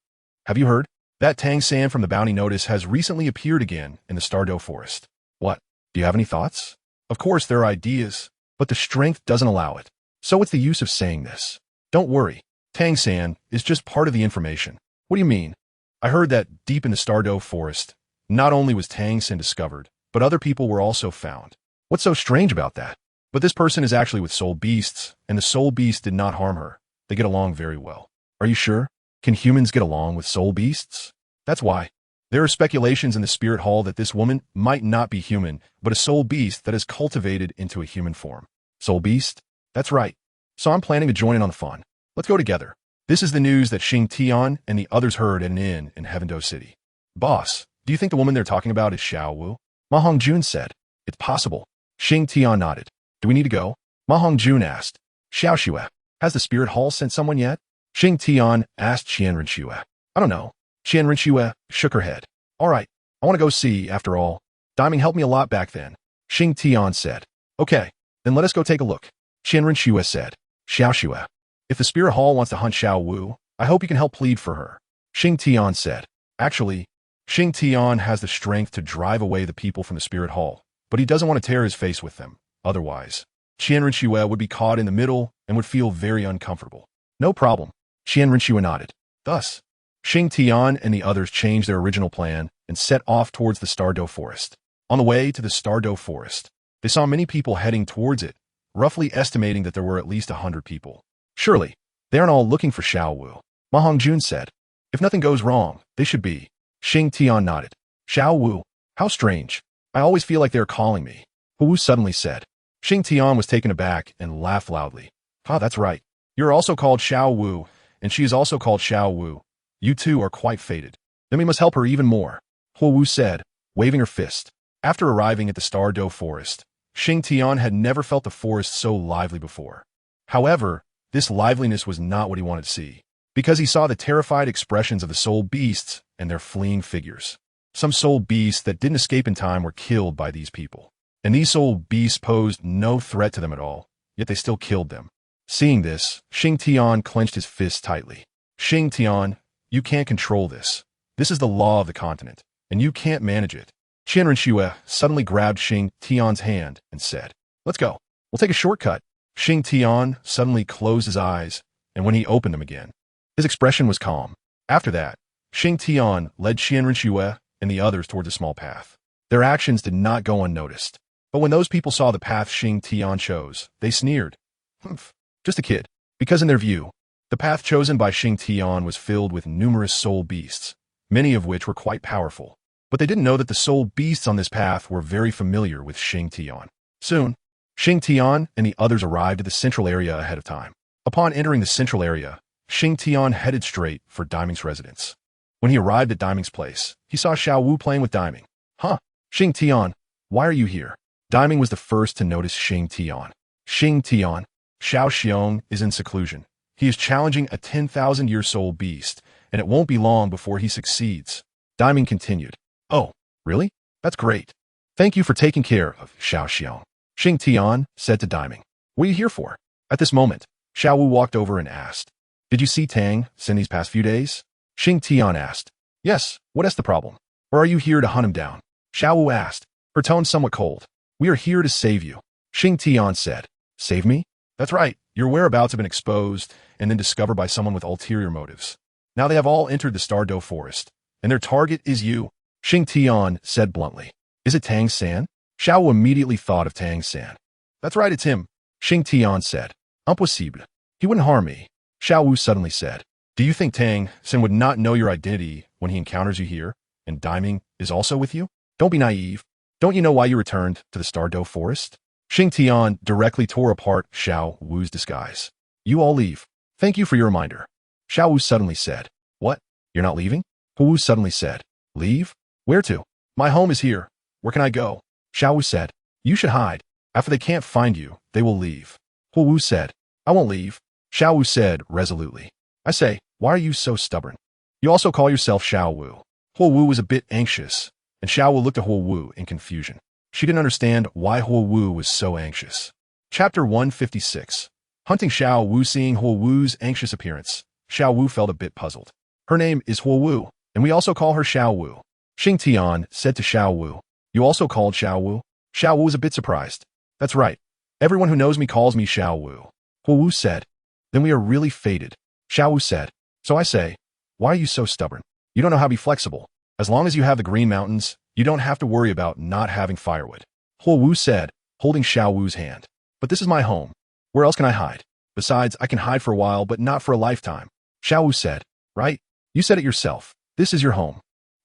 Have you heard? That Tang San from the Bounty Notice has recently appeared again in the Stardo Forest. What? Do you have any thoughts? Of course there are ideas, but the strength doesn't allow it. So what's the use of saying this? Don't worry. Tang-san is just part of the information. What do you mean? I heard that deep in the StunsTang forest, not only was Tang-san discovered, but other people were also found. What's so strange about that? But this person is actually with soul beasts, and the soul beast did not harm her. They get along very well. Are you sure? Can humans get along with soul beasts? That's why. There are speculations in the spirit hall that this woman might not be human, but a soul beast that is cultivated into a human form. Soul beast? That's right. So I'm planning to join in on the fun. Let's go together. This is the news that Xingtian and the others heard at an inn in Heavendo City. Boss, do you think the woman they're talking about is Xiao Wu? Ma Hongjun said. It's possible. Xingtian nodded. Do we need to go? Ma Hongjun asked. Xiao Xue, has the spirit hall sent someone yet? Xingtian asked Qianren Xue. I don't know. Qianren Xue shook her head. All right, I want to go see, after all. Diming helped me a lot back then. Xingtian said. Okay, then let us go take a look. Qianren Xue said. Xiao Xue, if the spirit hall wants to hunt Xiao Wu, I hope you can help plead for her. Xingtian said. Actually, Xingtian has the strength to drive away the people from the spirit hall, but he doesn't want to tear his face with them. Otherwise, Qianren Xue would be caught in the middle and would feel very uncomfortable. No problem. Qianren Xue nodded. Thus, Xingtian and the others changed their original plan and set off towards the StunsTang forest. On the way to the StunsTang forest, they saw many people heading towards it, roughly estimating that there were at least 100 people. Surely, they aren't all looking for Xiao Wu, Ma Hongjun said. If nothing goes wrong, they should be. Xingtian nodded. Xiao Wu, how strange. I always feel like they're calling me. Wu suddenly said. Xingtian was taken aback and laughed loudly. Ah, that's right. You're also called Xiao Wu, and she is also called Xiao Wu. You two are quite fated. Then we must help her even more, Wu said, waving her fist. After arriving at the StunsTang forest, Xingtian had never felt the forest so lively before. However, this liveliness was not what he wanted to see, because he saw the terrified expressions of the soul beasts and their fleeing figures. Some soul beasts that didn't escape in time were killed by these people, and these soul beasts posed no threat to them at all, yet they still killed them. Seeing this, Xingtian clenched his fist tightly. Xingtian, you can't control this. This is the law of the continent, and you can't manage it. Qianren Xue suddenly grabbed Xingtian's hand and said, Let's go. We'll take a shortcut. Xingtian suddenly closed his eyes, and when he opened them again, his expression was calm. After that, Xingtian led Qianren Xue and the others towards a small path. Their actions did not go unnoticed, but when those people saw the path Xingtian chose, they sneered. Humph, just a kid. Because in their view, the path chosen by Xingtian was filled with numerous soul beasts, many of which were quite powerful. But they didn't know that the soul beasts on this path were very familiar with Xingtian. Soon, Xingtian and the others arrived at the central area ahead of time. Upon entering the central area, Xingtian headed straight for Diming's residence. When he arrived at Diming's place, he saw Xiao Wu playing with Diming. Huh? Xingtian, why are you here? Diming was the first to notice Xingtian. Xingtian, Xiao Xiong is in seclusion. He is challenging a 10,000-year soul beast, and it won't be long before he succeeds. Diming continued. Oh, really? That's great. Thank you for taking care of Xiao Xiong. Xingtian said to Diming. What are you here for? At this moment, Xiao Wu walked over and asked. Did you see Tang in these past few days? Xingtian asked. Yes, what is the problem? Or are you here to hunt him down? Xiao Wu asked, her tone somewhat cold. We are here to save you. Xingtian said. Save me? That's right. Your whereabouts have been exposed and then discovered by someone with ulterior motives. Now they have all entered the StunsTang forest, and their target is you. Xingtian said bluntly. Is it Tang-san? Xiao Wu immediately thought of Tang-san. That's right, it's him. Xingtian said. Impossible. He wouldn't harm me. Xiao Wu suddenly said. Do you think Tang-san would not know your identity when he encounters you here, and Diming is also with you? Don't be naive. Don't you know why you returned to the StunsTang forest? Xingtian directly tore apart Xiao Wu's disguise. You all leave. Thank you for your reminder. Xiao Wu suddenly said. What? You're not leaving? Wu suddenly said. Leave? Where to? My home is here. Where can I go? Xiao Wu said. You should hide. After they can't find you, they will leave. Wu said. I won't leave. Xiao Wu said resolutely. I say, why are you so stubborn? You also call yourself Xiao Wu. Wu was a bit anxious, and Xiao Wu looked at Wu in confusion. She didn't understand why Wu was so anxious. Chapter 156. Hunting Xiao Wu. Seeing Wu's anxious appearance, Xiao Wu felt a bit puzzled. Her name is Wu, and we also call her Xiao Wu. Xingtian said to Xiao Wu. You also called Xiao Wu? Xiao Wu was a bit surprised. That's right. Everyone who knows me calls me Xiao Wu. Huo Wu said. Then we are really fated. Xiao Wu said. So I say, why are you so stubborn? You don't know how to be flexible. As long as you have the Green Mountains, you don't have to worry about not having firewood. Huo Wu said, holding Xiao Wu's hand. But this is my home. Where else can I hide? Besides, I can hide for a while, but not for a lifetime. Xiao Wu said. Right? You said it yourself. This is your home.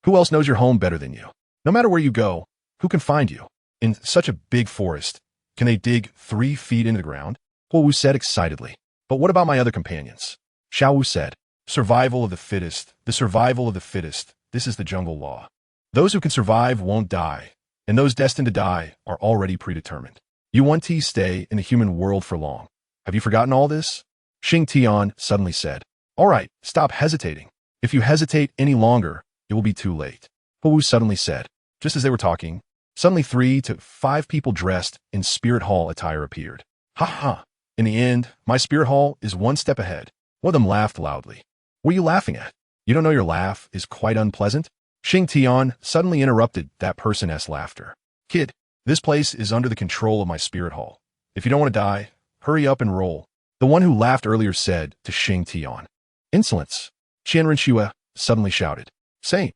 Who else knows your home better than you? No matter where you go, who can find you? In such a big forest, can they dig 3 feet into the ground? Huo Wu said excitedly. But what about my other companions? Xiao Wu said. Survival of the fittest. The survival of the fittest. This is the jungle law. Those who can survive won't die, and those destined to die are already predetermined. You won't stay in the human world for long. Have you forgotten all this? Xingtian suddenly said. All right, stop hesitating. If you hesitate any longer, it will be too late. Huo Wu suddenly said. Just as they were talking, suddenly 3 to 5 people dressed in spirit hall attire appeared. Ha ha! In the end, my spirit hall is 1 step ahead. One of them laughed loudly. What are you laughing at? You don't know your laugh is quite unpleasant? Xingtian suddenly interrupted that person's laughter. Kid, this place is under the control of my spirit hall. If you don't want to die, hurry up and roll. The one who laughed earlier said to Xingtian. Insolence! Qianren Xue suddenly shouted. Saint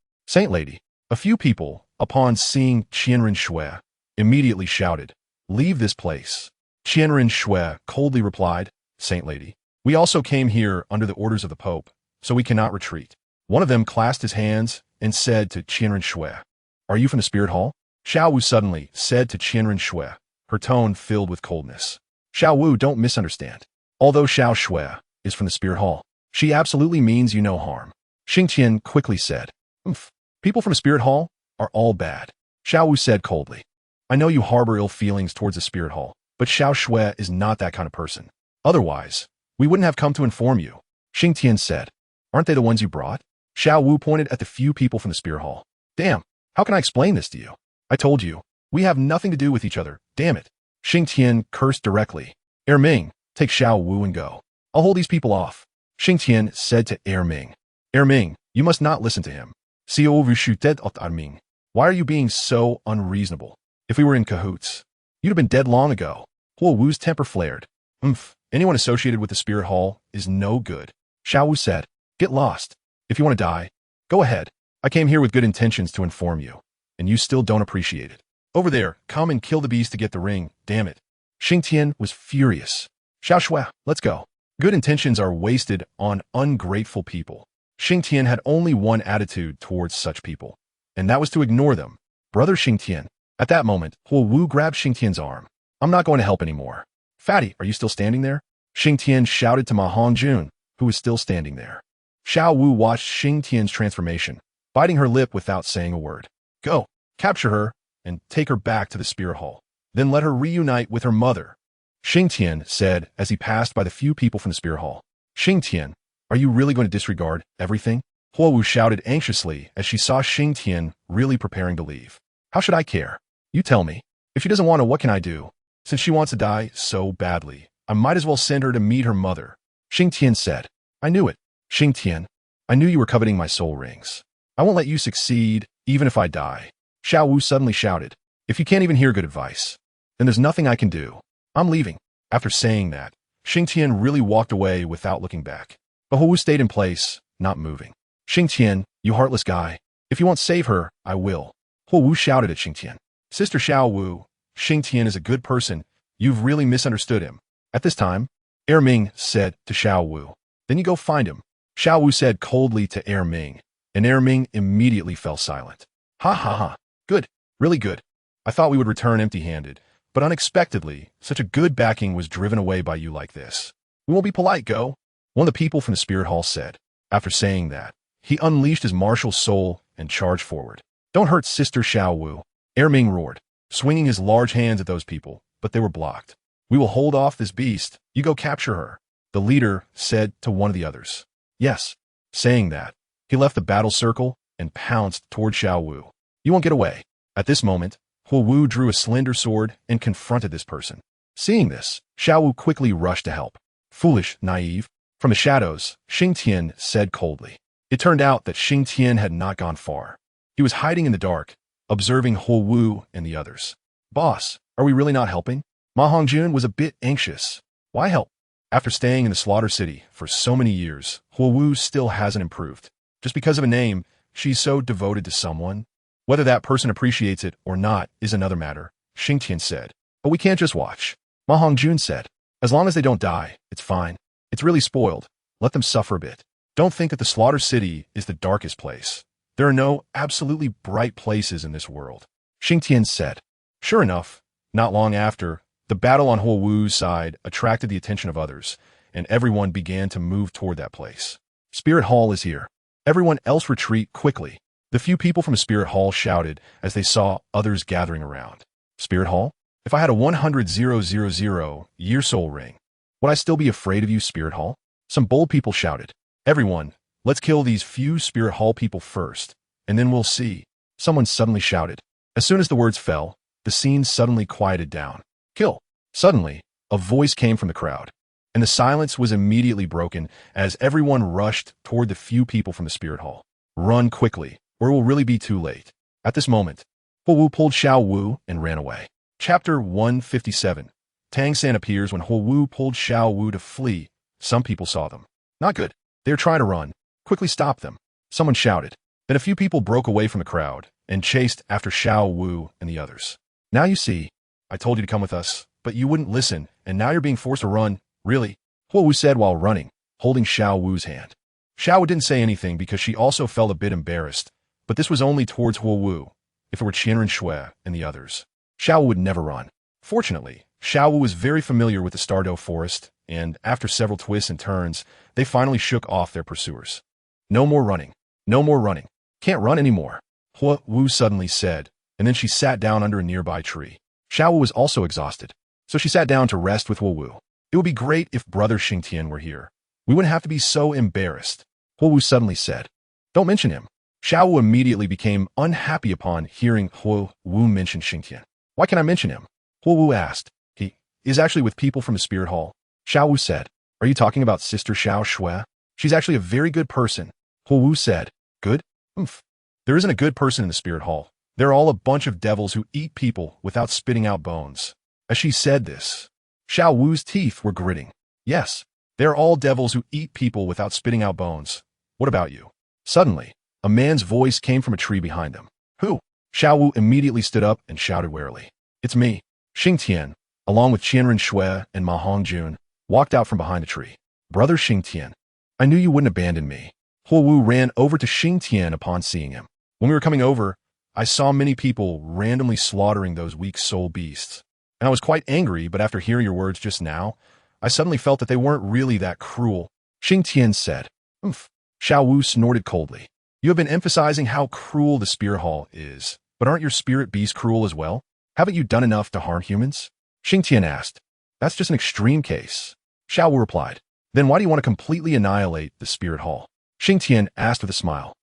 lady. A few people, upon seeing Qianren Xue, immediately shouted, leave this place. Qianren Xue coldly replied, Saint lady, we also came here under the orders of the Pope, so we cannot retreat. One of them clasped his hands and said to Qianren Xue, are you from the spirit hall? Xiao Wu suddenly said to Qianren Xue, her tone filled with coldness. Xiao Wu, don't misunderstand. Although Xiao Xue is from the spirit hall, she absolutely means you no harm. Xingtian quickly said, people from the spirit hall are all bad. Xiao Wu said coldly. I know you harbor ill feelings towards the spirit hall, but Xiao Xue is not that kind of person. Otherwise, we wouldn't have come to inform you. Xingtian said, aren't they the ones you brought? Xiao Wu pointed at the few people from the spirit hall. Damn, how can I explain this to you? I told you, we have nothing to do with each other, damn it. Xingtian cursed directly. Ming, take Xiao Wu and go. I'll hold these people off. Xingtian said to Ming. Ming, you must not listen to him. Why are you being so unreasonable? If we were in cahoots, you'd have been dead long ago. Huo Wu's temper flared. Anyone associated with the spirit hall is no good. Xiao Wu said, get lost. If you want to die, go ahead. I came here with good intentions to inform you, and you still don't appreciate it. Over there, come and kill the beast to get the ring, damn it. Xingtian was furious. Xiao Xue, let's go. Good intentions are wasted on ungrateful people. Xingtian had only one attitude towards such people, and that was to ignore them. Brother Xingtian. At that moment, Huo Wu grabbed Xingtian's arm. I'm not going to help anymore. Fatty, are you still standing there? Xingtian shouted to Ma Hongjun, who was still standing there. Xiao Wu watched Xingtian's transformation, biting her lip without saying a word. Go, capture her, and take her back to the spirit hall. Then let her reunite with her mother. Xingtian said as he passed by the few people from the spirit hall. Xingtian, are you really going to disregard everything? Huo Wu shouted anxiously as she saw Xingtian really preparing to leave. How should I care? You tell me. If she doesn't want to, what can I do? Since she wants to die so badly, I might as well send her to meet her mother. Xingtian said. I knew it. Xingtian, I knew you were coveting my soul rings. I won't let you succeed, even if I die. Xiao Wu suddenly shouted. If you can't even hear good advice, then there's nothing I can do. I'm leaving. After saying that, Xingtian really walked away without looking back. But Huo Wu stayed in place, not moving. Xingtian, you heartless guy. If you won't save her, I will. Huo Wu shouted at Xingtian. Sister Xiao Wu, Xingtian is a good person. You've really misunderstood him. At this time, Ming said to Xiao Wu. Then you go find him. Xiao Wu said coldly to Ming, and Ming immediately fell silent. Ha ha ha. Good. Really good. I thought we would return empty-handed, but unexpectedly, such a good backing was driven away by you like this. We won't be polite, go. One of the people from the spirit hall said. After saying that, he unleashed his martial soul and charged forward. Don't hurt Sister Xiao Wu. Ming roared, swinging his large hands at those people, but they were blocked. We will hold off this beast. You go capture her. The leader said to one of the others. Yes. Saying that, he left the battle circle and pounced toward Xiao Wu. You won't get away. At this moment, Huo Wu drew a slender sword and confronted this person. Seeing this, Xiao Wu quickly rushed to help. Foolish, naive. From the shadows, Xingtian said coldly. It turned out that Xingtian had not gone far. He was hiding in the dark, observing Huo Wu and the others. Boss, are we really not helping? Ma Hongjun was a bit anxious. Why help? After staying in the slaughter city for so many years, Huowu still hasn't improved. Just because of a name, she's so devoted to someone. Whether that person appreciates it or not is another matter, Xingtian said. But we can't just watch. Ma Hongjun said. As long as they don't die, it's fine. It's really spoiled. Let them suffer a bit. Don't think that the slaughter city is the darkest place. There are no absolutely bright places in this world. Xingtian said. Sure enough, not long after, the battle on Huowu's side attracted the attention of others, and everyone began to move toward that place. Spirit Hall is here. Everyone else retreat quickly. The few people from Spirit Hall shouted as they saw others gathering around. Spirit Hall? If I had a 100,000 year soul ring, would I still be afraid of you, Spirit Hall? Some bold people shouted. Everyone, let's kill these few Spirit Hall people first, and then we'll see. Someone suddenly shouted. As soon as the words fell, the scene suddenly quieted down. Kill. Suddenly, a voice came from the crowd, and the silence was immediately broken as everyone rushed toward the few people from the Spirit Hall. Run quickly, or it will really be too late. At this moment, Huowu pulled Xiao Wu and ran away. Chapter 157. Tang San appears when Huowu pulled Xiao Wu to flee. Some people saw them. Not good. They are trying to run. Quickly stop them. Someone shouted. Then a few people broke away from the crowd and chased after Xiao Wu and the others. Now you see, I told you to come with us, but you wouldn't listen, and now you're being forced to run. Really? Huowu said while running, holding Xiao Wu's hand. Xiao Wu didn't say anything because she also felt a bit embarrassed, but this was only towards Huowu. If it were Qianren Shui and the others, Xiao Wu would never run. Fortunately, Xiao Wu was very familiar with the StunsTang forest, and after several twists and turns, they finally shook off their pursuers. No more running. No more running. Can't run anymore, Huowu suddenly said, and then she sat down under a nearby tree. Xiao Wu was also exhausted, so she sat down to rest with Huowu. It would be great if Brother Xingtian were here. We wouldn't have to be so embarrassed, Huowu suddenly said. Don't mention him. Xiao Wu immediately became unhappy upon hearing Huowu mention Xingtian. Why can't I mention him? Huowu asked. He is actually with people from the Spirit Hall. Xiao Wu said. Are you talking about Sister Xiao Shui? She's actually a very good person. Huowu said. Good? There isn't a good person in the Spirit Hall. They're all a bunch of devils who eat people without spitting out bones. As she said this, Xiao Wu's teeth were gritting. Yes, they're all devils who eat people without spitting out bones. What about you? Suddenly, a man's voice came from a tree behind them. Who? Xiao Wu immediately stood up and shouted warily. It's me. Xingtian, along with Qianren Shui and Ma Hongjun, walked out from behind the tree. Brother Xingtian, I knew you wouldn't abandon me. Huowu ran over to Xingtian upon seeing him. When we were coming over, I saw many people randomly slaughtering those weak soul beasts. And I was quite angry, but after hearing your words just now, I suddenly felt that they weren't really that cruel. Xingtian said. Xiao Wu snorted coldly. You have been emphasizing how cruel the Spirit Hall is, but aren't your spirit beasts cruel as well? Haven't you done enough to harm humans? Xingtian asked. That's just an extreme case. Xiao Wu replied. Then why do you want to completely annihilate the Spirit Hall? Xingtian asked with a smile.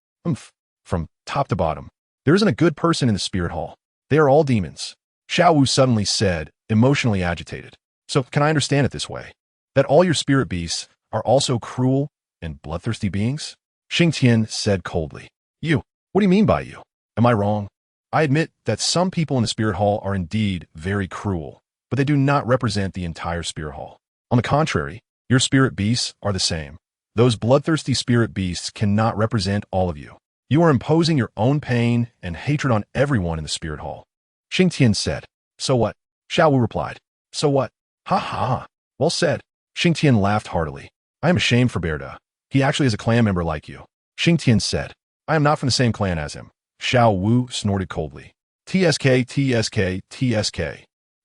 From top to bottom, there isn't a good person in the Spirit Hall. They are all demons. Xiao Wu suddenly said, emotionally agitated. So can I understand it this way? That all your spirit beasts are also cruel and bloodthirsty beings? Xingtian said coldly. You? What do you mean by you? Am I wrong? I admit that some people in the Spirit Hall are indeed very cruel, but they do not represent the entire Spirit Hall. On the contrary, your spirit beasts are the same. Those bloodthirsty spirit beasts cannot represent all of you. You are imposing your own pain and hatred on everyone in the Spirit Hall. Xingtian said. So what? Xiao Wu replied. So what? Ha ha ha. Well said. Xingtian laughed heartily. I am ashamed for Berda. He actually is a clan member like you. Xingtian said. I am not from the same clan as him. Xiao Wu snorted coldly. TSK, TSK, TSK.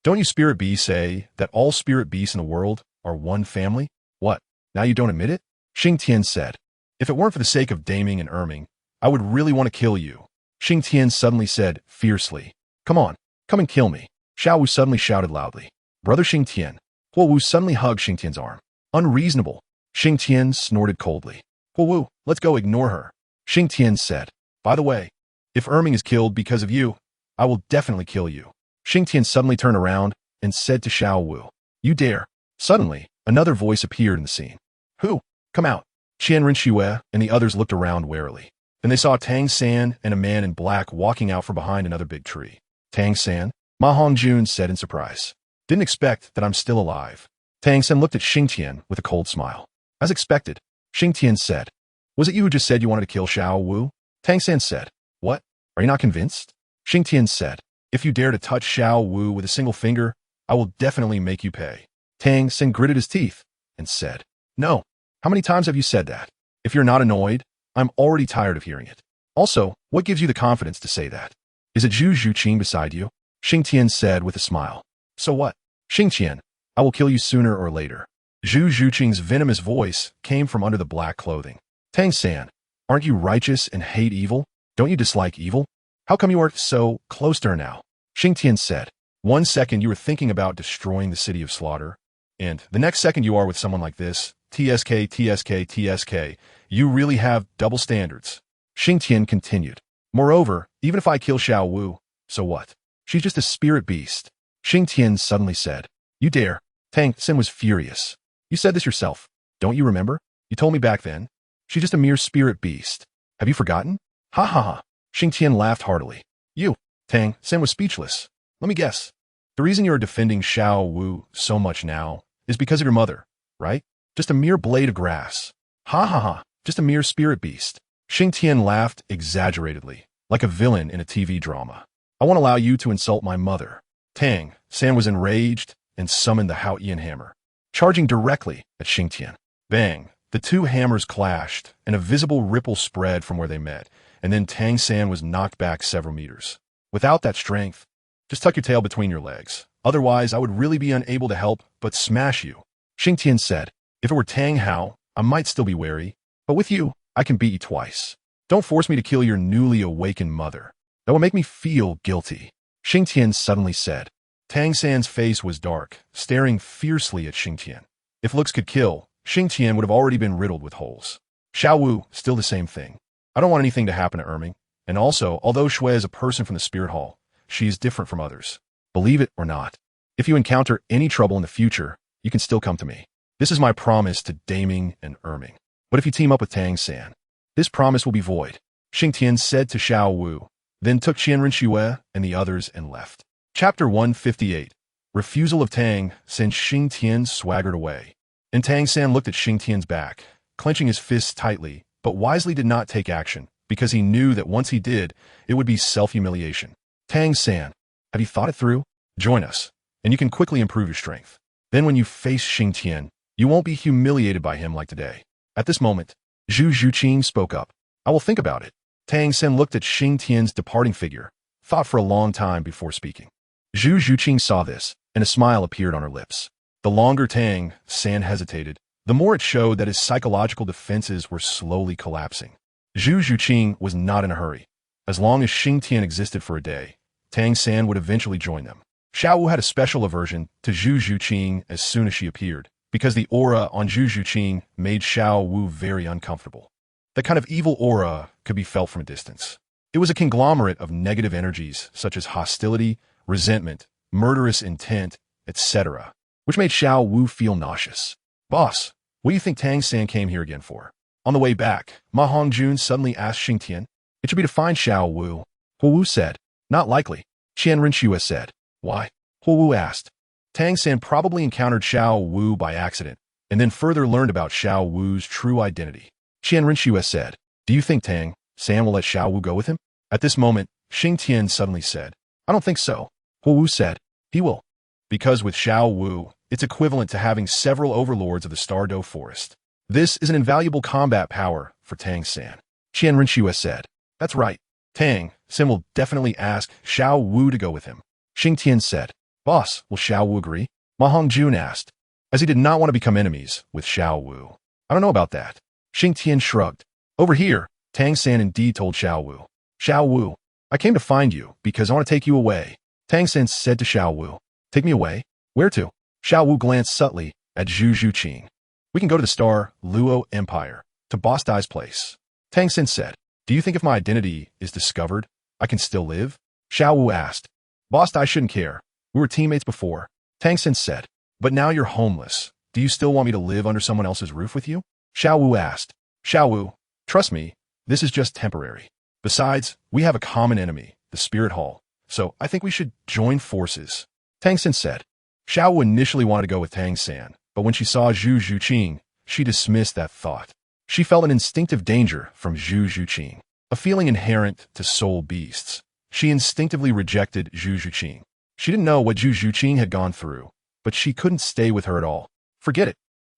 Don't you spirit beasts say that all spirit beasts in the world are one family? What? Now you don't admit it? Xingtian said. If it weren't for the sake of Daming and Erming, I would really want to kill you. Xingtian suddenly said fiercely. Come on, come and kill me. Xiao Wu suddenly shouted loudly. Brother Xingtian. Huowu suddenly hugged Xingtian's arm. Unreasonable. Xingtian snorted coldly. Huowu, let's go ignore her. Xingtian said. By the way, if Erming is killed because of you, I will definitely kill you. Xingtian suddenly turned around and said to Xiao Wu. You dare. Suddenly, another voice appeared in the scene. Who? Come out. Qianren Shui and the others looked around warily. Then they saw Tang San and a man in black walking out from behind another big tree. Tang San? Ma Hongjun said in surprise. Didn't expect that I'm still alive. Tang San looked at Xingtian with a cold smile. As expected, Xingtian said, "Was it you who just said you wanted to kill Xiao Wu?" Tang San said, "What? Are you not convinced?" Xingtian said, "If you dare to touch Xiao Wu with a single finger, I will definitely make you pay." Tang San gritted his teeth and said, "No. How many times have you said that? If you're not annoyed, I'm already tired of hearing it. Also, what gives you the confidence to say that? Is it Zhu Zhuqing beside you?" Xingtian said with a smile. "So what? Xingtian, I will kill you sooner or later." Zhu Zhuqing's venomous voice came from under the black clothing. "Tang San, aren't you righteous and hate evil? Don't you dislike evil? How come you are so close to her now?" Xingtian said, "One second you were thinking about destroying the city of slaughter, and the next second you are with someone like this. TSK, TSK, TSK. You really have double standards." Xingtian continued, "Moreover, even if I kill Xiao Wu, so what? She's just a spirit beast." Xingtian suddenly said, "You dare?" Tang San was furious. "You said this yourself. Don't you remember? You told me back then. She's just a mere spirit beast. Have you forgotten?" "Ha ha ha." Xingtian laughed heartily. "You." Tang San was speechless. "Let me guess. The reason you are defending Xiao Wu so much now is because of your mother, right? Just a mere blade of grass. Ha ha ha. Just a mere spirit beast." Xingtian laughed exaggeratedly, like a villain in a TV drama. "I won't allow you to insult my mother." Tang San was enraged and summoned the Haotian hammer, charging directly at Xingtian. Bang! The two hammers clashed, and a visible ripple spread from where they met, and then Tang San was knocked back several meters. "Without that strength, just tuck your tail between your legs. Otherwise, I would really be unable to help but smash you." Xingtian said, "If it were Tang Hao, I might still be wary, but with you, I can beat you twice. Don't force me to kill your newly awakened mother. That will make me feel guilty." Xingtian suddenly said. Tang San's face was dark, staring fiercely at Xingtian. If looks could kill, Xingtian would have already been riddled with holes. Xiao Wu, still the same thing. I don't want anything to happen to Erming. And also, although Shui is a person from the spirit hall, she is different from others. Believe it or not. If you encounter any trouble in the future, you can still come to me. This is my promise to Daming and Erming. But if you team up with Tang San, this promise will be void." Xingtian said to Xiao Wu, then took Qianren Xue and the others and left. Chapter 158. Refusal of Tang San. Xingtian swaggered away. And Tang San looked at Xingtian's back, clenching his fists tightly, but wisely did not take action, because he knew that once he did, it would be self-humiliation. "Tang San, have you thought it through? Join us, and you can quickly improve your strength. Then when you face Xingtian, you won't be humiliated by him like today." At this moment, Zhu Zhuqing spoke up. "I will think about it." Tang San looked at Xingtian's departing figure, thought for a long time before speaking. Zhu Zhuqing saw this, and a smile appeared on her lips. The longer Tang San hesitated, the more it showed that his psychological defenses were slowly collapsing. Zhu Zhuqing was not in a hurry. As long as Xingtian existed for a day, Tang San would eventually join them. Xiao Wu had a special aversion to Zhu Zhuqing as soon as she appeared, because the aura on Zhu Zhuqing made Xiao Wu very uncomfortable. That kind of evil aura could be felt from a distance. It was a conglomerate of negative energies such as hostility, resentment, murderous intent, etc., which made Xiao Wu feel nauseous. "Boss, what do you think Tang San came here again for?" On the way back, Ma Hongjun suddenly asked Xingtian. "It should be to find Xiao Wu." Hu Wu said, "Not likely." Qianren Xue said, "Why?" Hu Wu asked. Tang San probably encountered Xiao Wu by accident, and then further learned about Xiao Wu's true identity. Qianren Xue said, "Do you think Tang San will let Xiao Wu go with him?" At this moment, Xingtian suddenly said, "I don't think so." Hu Wu said, "He will." Because with Xiao Wu, it's equivalent to having several overlords of the StunsTang forest. This is an invaluable combat power for Tang San. Qianren Xue said, "That's right. Tang San will definitely ask Xiao Wu to go with him." Xingtian said, "Boss, will Xiao Wu agree?" Ma Hongjun asked, as he did not want to become enemies with Xiao Wu. "I don't know about that." Xingtian shrugged. Over here, Tang San indeed told Xiao Wu. "Xiao Wu, I came to find you because I want to take you away." Tang San said to Xiao Wu, "Take me away? Where to?" Xiao Wu glanced subtly at Zhu Zhuqing. "We can go to the Luo Empire, to Boss Dai's place." Tang San said, "Do you think if my identity is discovered, I can still live?" Xiao Wu asked. "Boss Dai shouldn't care. We were teammates before." Tang San said, "But now you're homeless. Do you still want me to live under someone else's roof with you?" Xiao Wu asked. "Xiao Wu, trust me, this is just temporary. Besides, we have a common enemy, the Spirit Hall, so I think we should join forces." Tang San said. Xiao Wu initially wanted to go with Tang San, but when she saw Zhu Zhuqing, she dismissed that thought. She felt an instinctive danger from Zhu Zhuqing, a feeling inherent to soul beasts. She instinctively rejected Zhu Zhuqing. She didn't know what Zhu Zhuqing had gone through, but she couldn't stay with her at all. Forget it.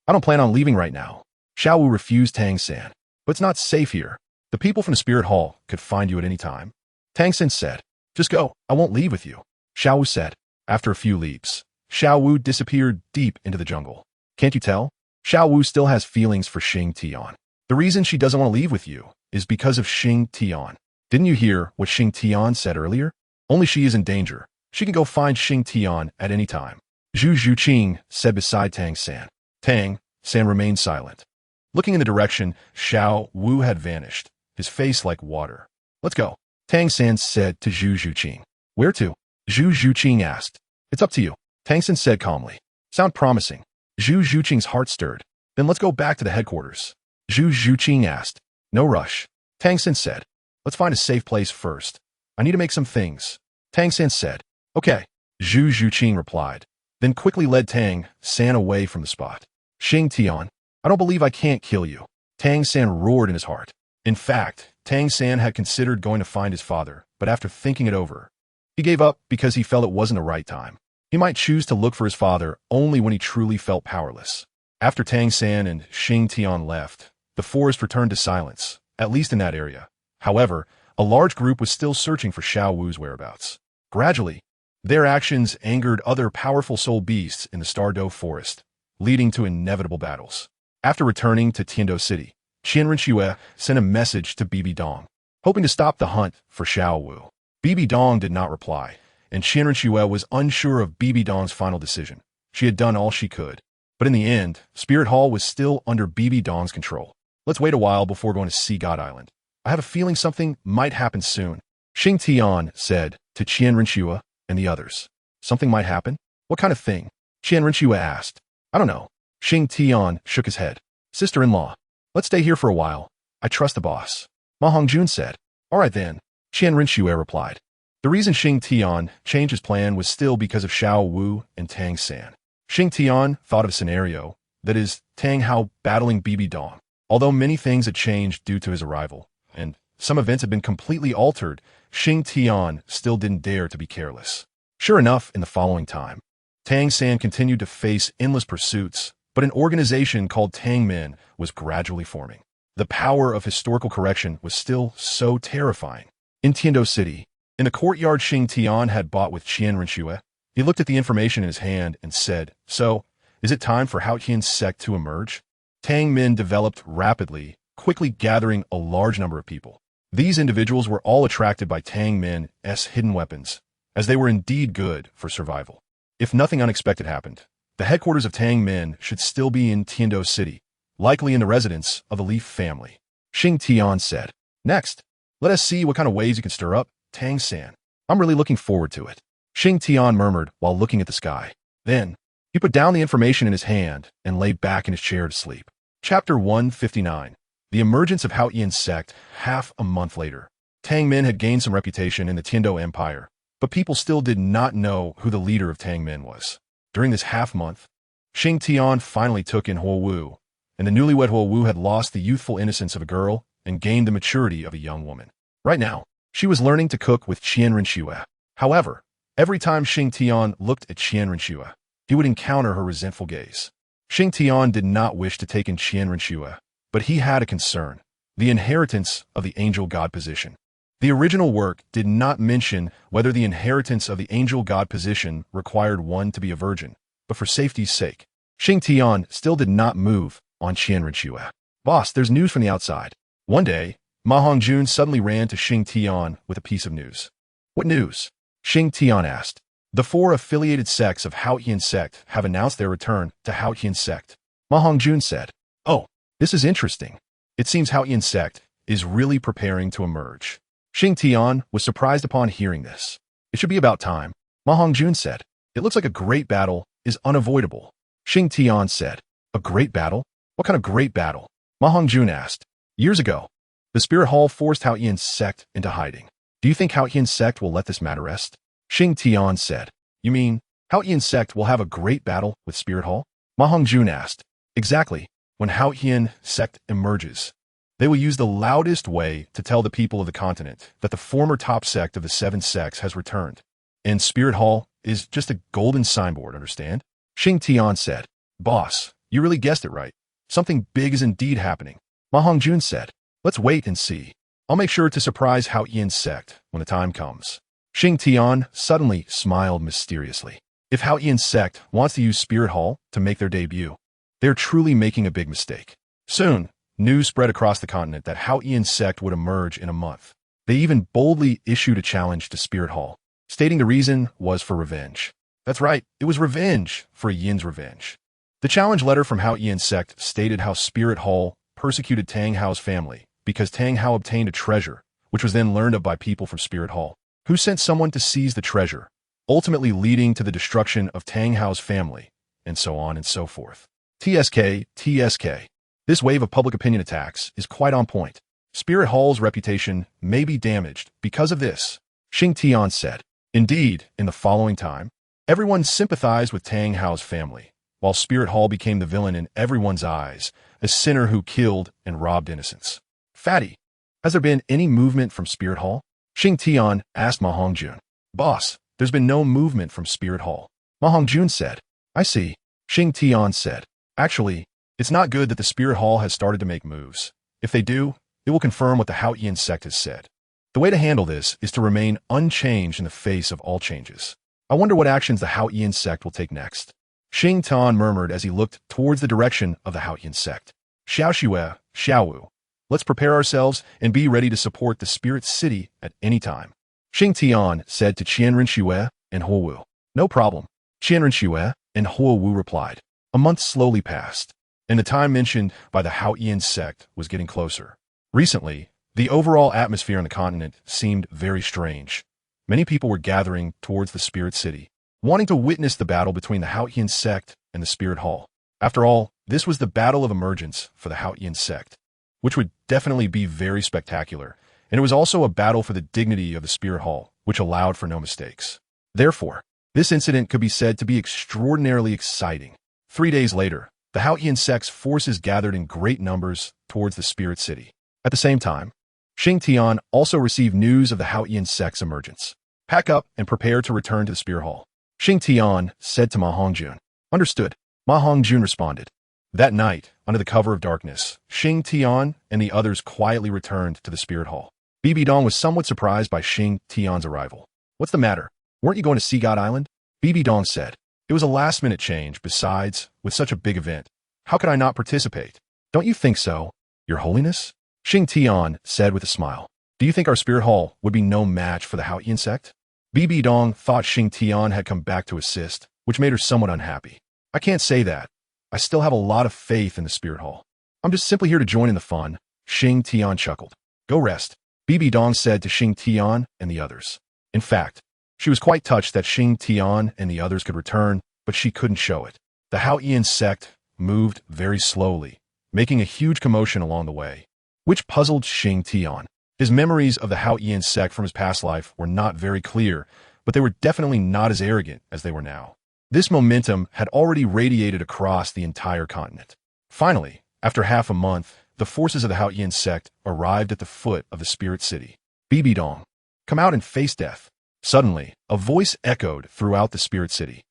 I don't plan on leaving right now. Xiao Wu refused Tang-san. But it's not safe here. The people from the Spirit Hall could find you at any time. Tang-san said, just go, I won't leave with you. Xiao Wu said. After a few leaps, Xiao Wu disappeared deep into the jungle. Can't you tell? Xiao Wu still has feelings for Xingtian. The reason she doesn't want to leave with you is because of Xingtian. Didn't you hear what Xingtian said earlier? Only she is in danger. She can go find Xingtian at any time. Zhu Zhuqing said beside Tang-san. Tang-san remained silent. Looking in the direction Xiao Wu had vanished, his face like water. Let's go. Tang-san said to Zhu Zhuqing. Where to? Zhu Zhuqing asked. It's up to you. Tang-san said calmly. Sound promising. Zhu Zhuqing's heart stirred. Then let's go back to the headquarters. Zhu Zhuqing asked. No rush. Tang-san said. Let's find a safe place first. I need to make some things. Tang-san said. Okay. Zhu Zhuqing replied. Then quickly led Tang-san away from the spot. Xingtian, I don't believe I can't kill you. Tang-san roared in his heart. In fact, Tang-san had considered going to find his father, but after thinking it over, he gave up because he felt it wasn't the right time. He might choose to look for his father only when he truly felt powerless. After Tang-san and Xingtian left, the forest returned to silence, at least in that area. However, a large group was still searching for Xiao Wu's whereabouts. Gradually, their actions angered other powerful soul beasts in the Stardow Forest, leading to inevitable battles. After returning to Tiando City, Qian Renxue sent a message to Bibi Dong, hoping to stop the hunt for Xiao Wu. Bibi Dong did not reply, and Qian Renxue was unsure of Bibi Dong's final decision. She had done all she could. But in the end, Spirit Hall was still under Bibi Dong's control. Let's wait a while before going to Sea God Island. I have a feeling something might happen soon. Xingtian said to Qian Renxue and the others. Something might happen? What kind of thing? Qian Renxue asked. I don't know. Xingtian shook his head. Sister-in-law, let's stay here for a while. I trust the boss. Ma Hongjun said. All right then. Qian Renxue replied. The reason Xingtian changed his plan was still because of Xiao Wu and Tang-san. Xingtian thought of a scenario, that is, Tang Hao battling Bibi Dong. Although many things had changed due to his arrival, and some events had been completely altered, Xingtian still didn't dare to be careless. Sure enough, in the following time, Tang-san continued to face endless pursuits, but an organization called Tang Men was gradually forming. The power of historical correction was still so terrifying. In Tiando City, in the courtyard Xingtian had bought with Qian Renxue, he looked at the information in his hand and said, So, is it time for Haotian's sect to emerge? Tang Men developed rapidly, quickly gathering a large number of people. These individuals were all attracted by Tang Men's hidden weapons, as they were indeed good for survival. If nothing unexpected happened, the headquarters of Tang Men should still be in Tiando City, likely in the residence of the Leaf family. Xingtian said, Next, let us see what kind of ways you can stir up Tang-san. I'm really looking forward to it. Xingtian murmured while looking at the sky. Then, he put down the information in his hand and lay back in his chair to sleep. Chapter 159. The emergence of Haotian's sect half a month later. Tang Men had gained some reputation in the Tiando Empire, but people still did not know who the leader of Tang Men was. During this half-month, Xingtian finally took in Huo Wu, and the newlywed Huo Wu had lost the youthful innocence of a girl and gained the maturity of a young woman. Right now, she was learning to cook with Qian Renxue. However, every time Xingtian looked at Qian Renxue, he would encounter her resentful gaze. Xingtian did not wish to take in Qian Renxue, but he had a concern, the inheritance of the angel god position. The original work did not mention whether the inheritance of the angel god position required one to be a virgin, but for safety's sake, Xingtian still did not move on Qian Renxue. Boss, there's news from the outside. One day, Ma Hongjun suddenly ran to Xingtian with a piece of news. What news? Xingtian asked. The 4 affiliated sects of Haotian sect have announced their return to Haotian sect. Ma Hongjun said, Oh, this is interesting. It seems Haotian sect is really preparing to emerge. Xingtian was surprised upon hearing this. It should be about time. Ma Hongjun said, It looks like a great battle is unavoidable. Xingtian said, A great battle? What kind of great battle? Ma Hongjun asked. Years ago, the Spirit Hall forced Haotian sect into hiding. Do you think Haotian sect will let this matter rest? Xingtian said, You mean, Haotian sect will have a great battle with Spirit Hall? Ma Hongjun asked. Exactly. When Xingtian sect emerges, they will use the loudest way to tell the people of the continent that the former top sect of the seven sects has returned. And Spirit Hall is just a golden signboard, understand? Xingtian said. Boss, you really guessed it right. Something big is indeed happening. Ma Hongjun said. Let's wait and see. I'll make sure to surprise Xingtian's sect when the time comes. Xingtian suddenly smiled mysteriously. If Xingtian's sect wants to use Spirit Hall to make their debut, they're truly making a big mistake. Soon, news spread across the continent that Xingtian's sect would emerge in a month. They even boldly issued a challenge to Spirit Hall, stating the reason was for revenge. That's right, it was revenge for Yin's revenge. The challenge letter from Xingtian's sect stated how Spirit Hall persecuted Tang Hao's family because Tang Hao obtained a treasure, which was then learned of by people from Spirit Hall, who sent someone to seize the treasure, ultimately leading to the destruction of Tang Hao's family, and so on and so forth. TSK. This wave of public opinion attacks is quite on point. Spirit Hall's reputation may be damaged because of this, Xingtian said. Indeed, in the following time, everyone sympathized with Tang Hao's family, while Spirit Hall became the villain in everyone's eyes, a sinner who killed and robbed innocents. Fatty, has there been any movement from Spirit Hall? Xingtian asked Ma Hongjun. Boss, there's been no movement from Spirit Hall. Ma Hongjun said. I see. Xingtian said. Actually, it's not good that the Spirit Hall has started to make moves. If they do, it will confirm what the Xingtian sect has said. The way to handle this is to remain unchanged in the face of all changes. I wonder what actions the Xingtian sect will take next. Xingtian murmured as he looked towards the direction of the Xingtian sect. Xiaoxue, Xiaowu. Let's prepare ourselves and be ready to support the Spirit City at any time. Xingtian said to Qianrenxue and Huowu. No problem. Qianrenxue and Huowu replied. A month slowly passed, and the time mentioned by the Xingtian sect was getting closer. Recently, the overall atmosphere on the continent seemed very strange. Many people were gathering towards the Spirit City, wanting to witness the battle between the Xingtian sect and the Spirit Hall. After all, this was the battle of emergence for the Xingtian sect, which would definitely be very spectacular, and it was also a battle for the dignity of the Spirit Hall, which allowed for no mistakes. Therefore, this incident could be said to be extraordinarily exciting. 3 days later, the Xingtian sect's forces gathered in great numbers towards the Spirit City. At the same time, Xingtian also received news of the Xingtian sect's emergence. Pack up and prepare to return to the Spirit Hall. Xingtian said to Ma Hongjun. Understood. Ma Hongjun responded. That night, under the cover of darkness, Xingtian and the others quietly returned to the Spirit Hall. Bibi Dong was somewhat surprised by Xingtian's arrival. What's the matter? Weren't you going to Sea God Island? Bibi Dong said. It was a last-minute change. Besides, with such a big event, how could I not participate? Don't you think so, Your Holiness? Xingtian said with a smile. Do you think our Spirit Hall would be no match for the Xingtian sect? Bibi Dong thought Xingtian had come back to assist, which made her somewhat unhappy. I can't say that. I still have a lot of faith in the Spirit Hall. I'm just simply here to join in the fun. Xingtian chuckled. Go rest, Bibi Dong said to Xingtian and the others. In fact, she was quite touched that Xingtian and the others could return, but she couldn't show it. The Xingtian sect moved very slowly, making a huge commotion along the way, which puzzled Xingtian. His memories of the Xingtian sect from his past life were not very clear, but they were definitely not as arrogant as they were now. This momentum had already radiated across the entire continent. Finally, after half a month, the forces of the Xingtian sect arrived at the foot of the Spirit City. Bibi Dong, come out and face death. Suddenly, a voice echoed throughout the Spirit City.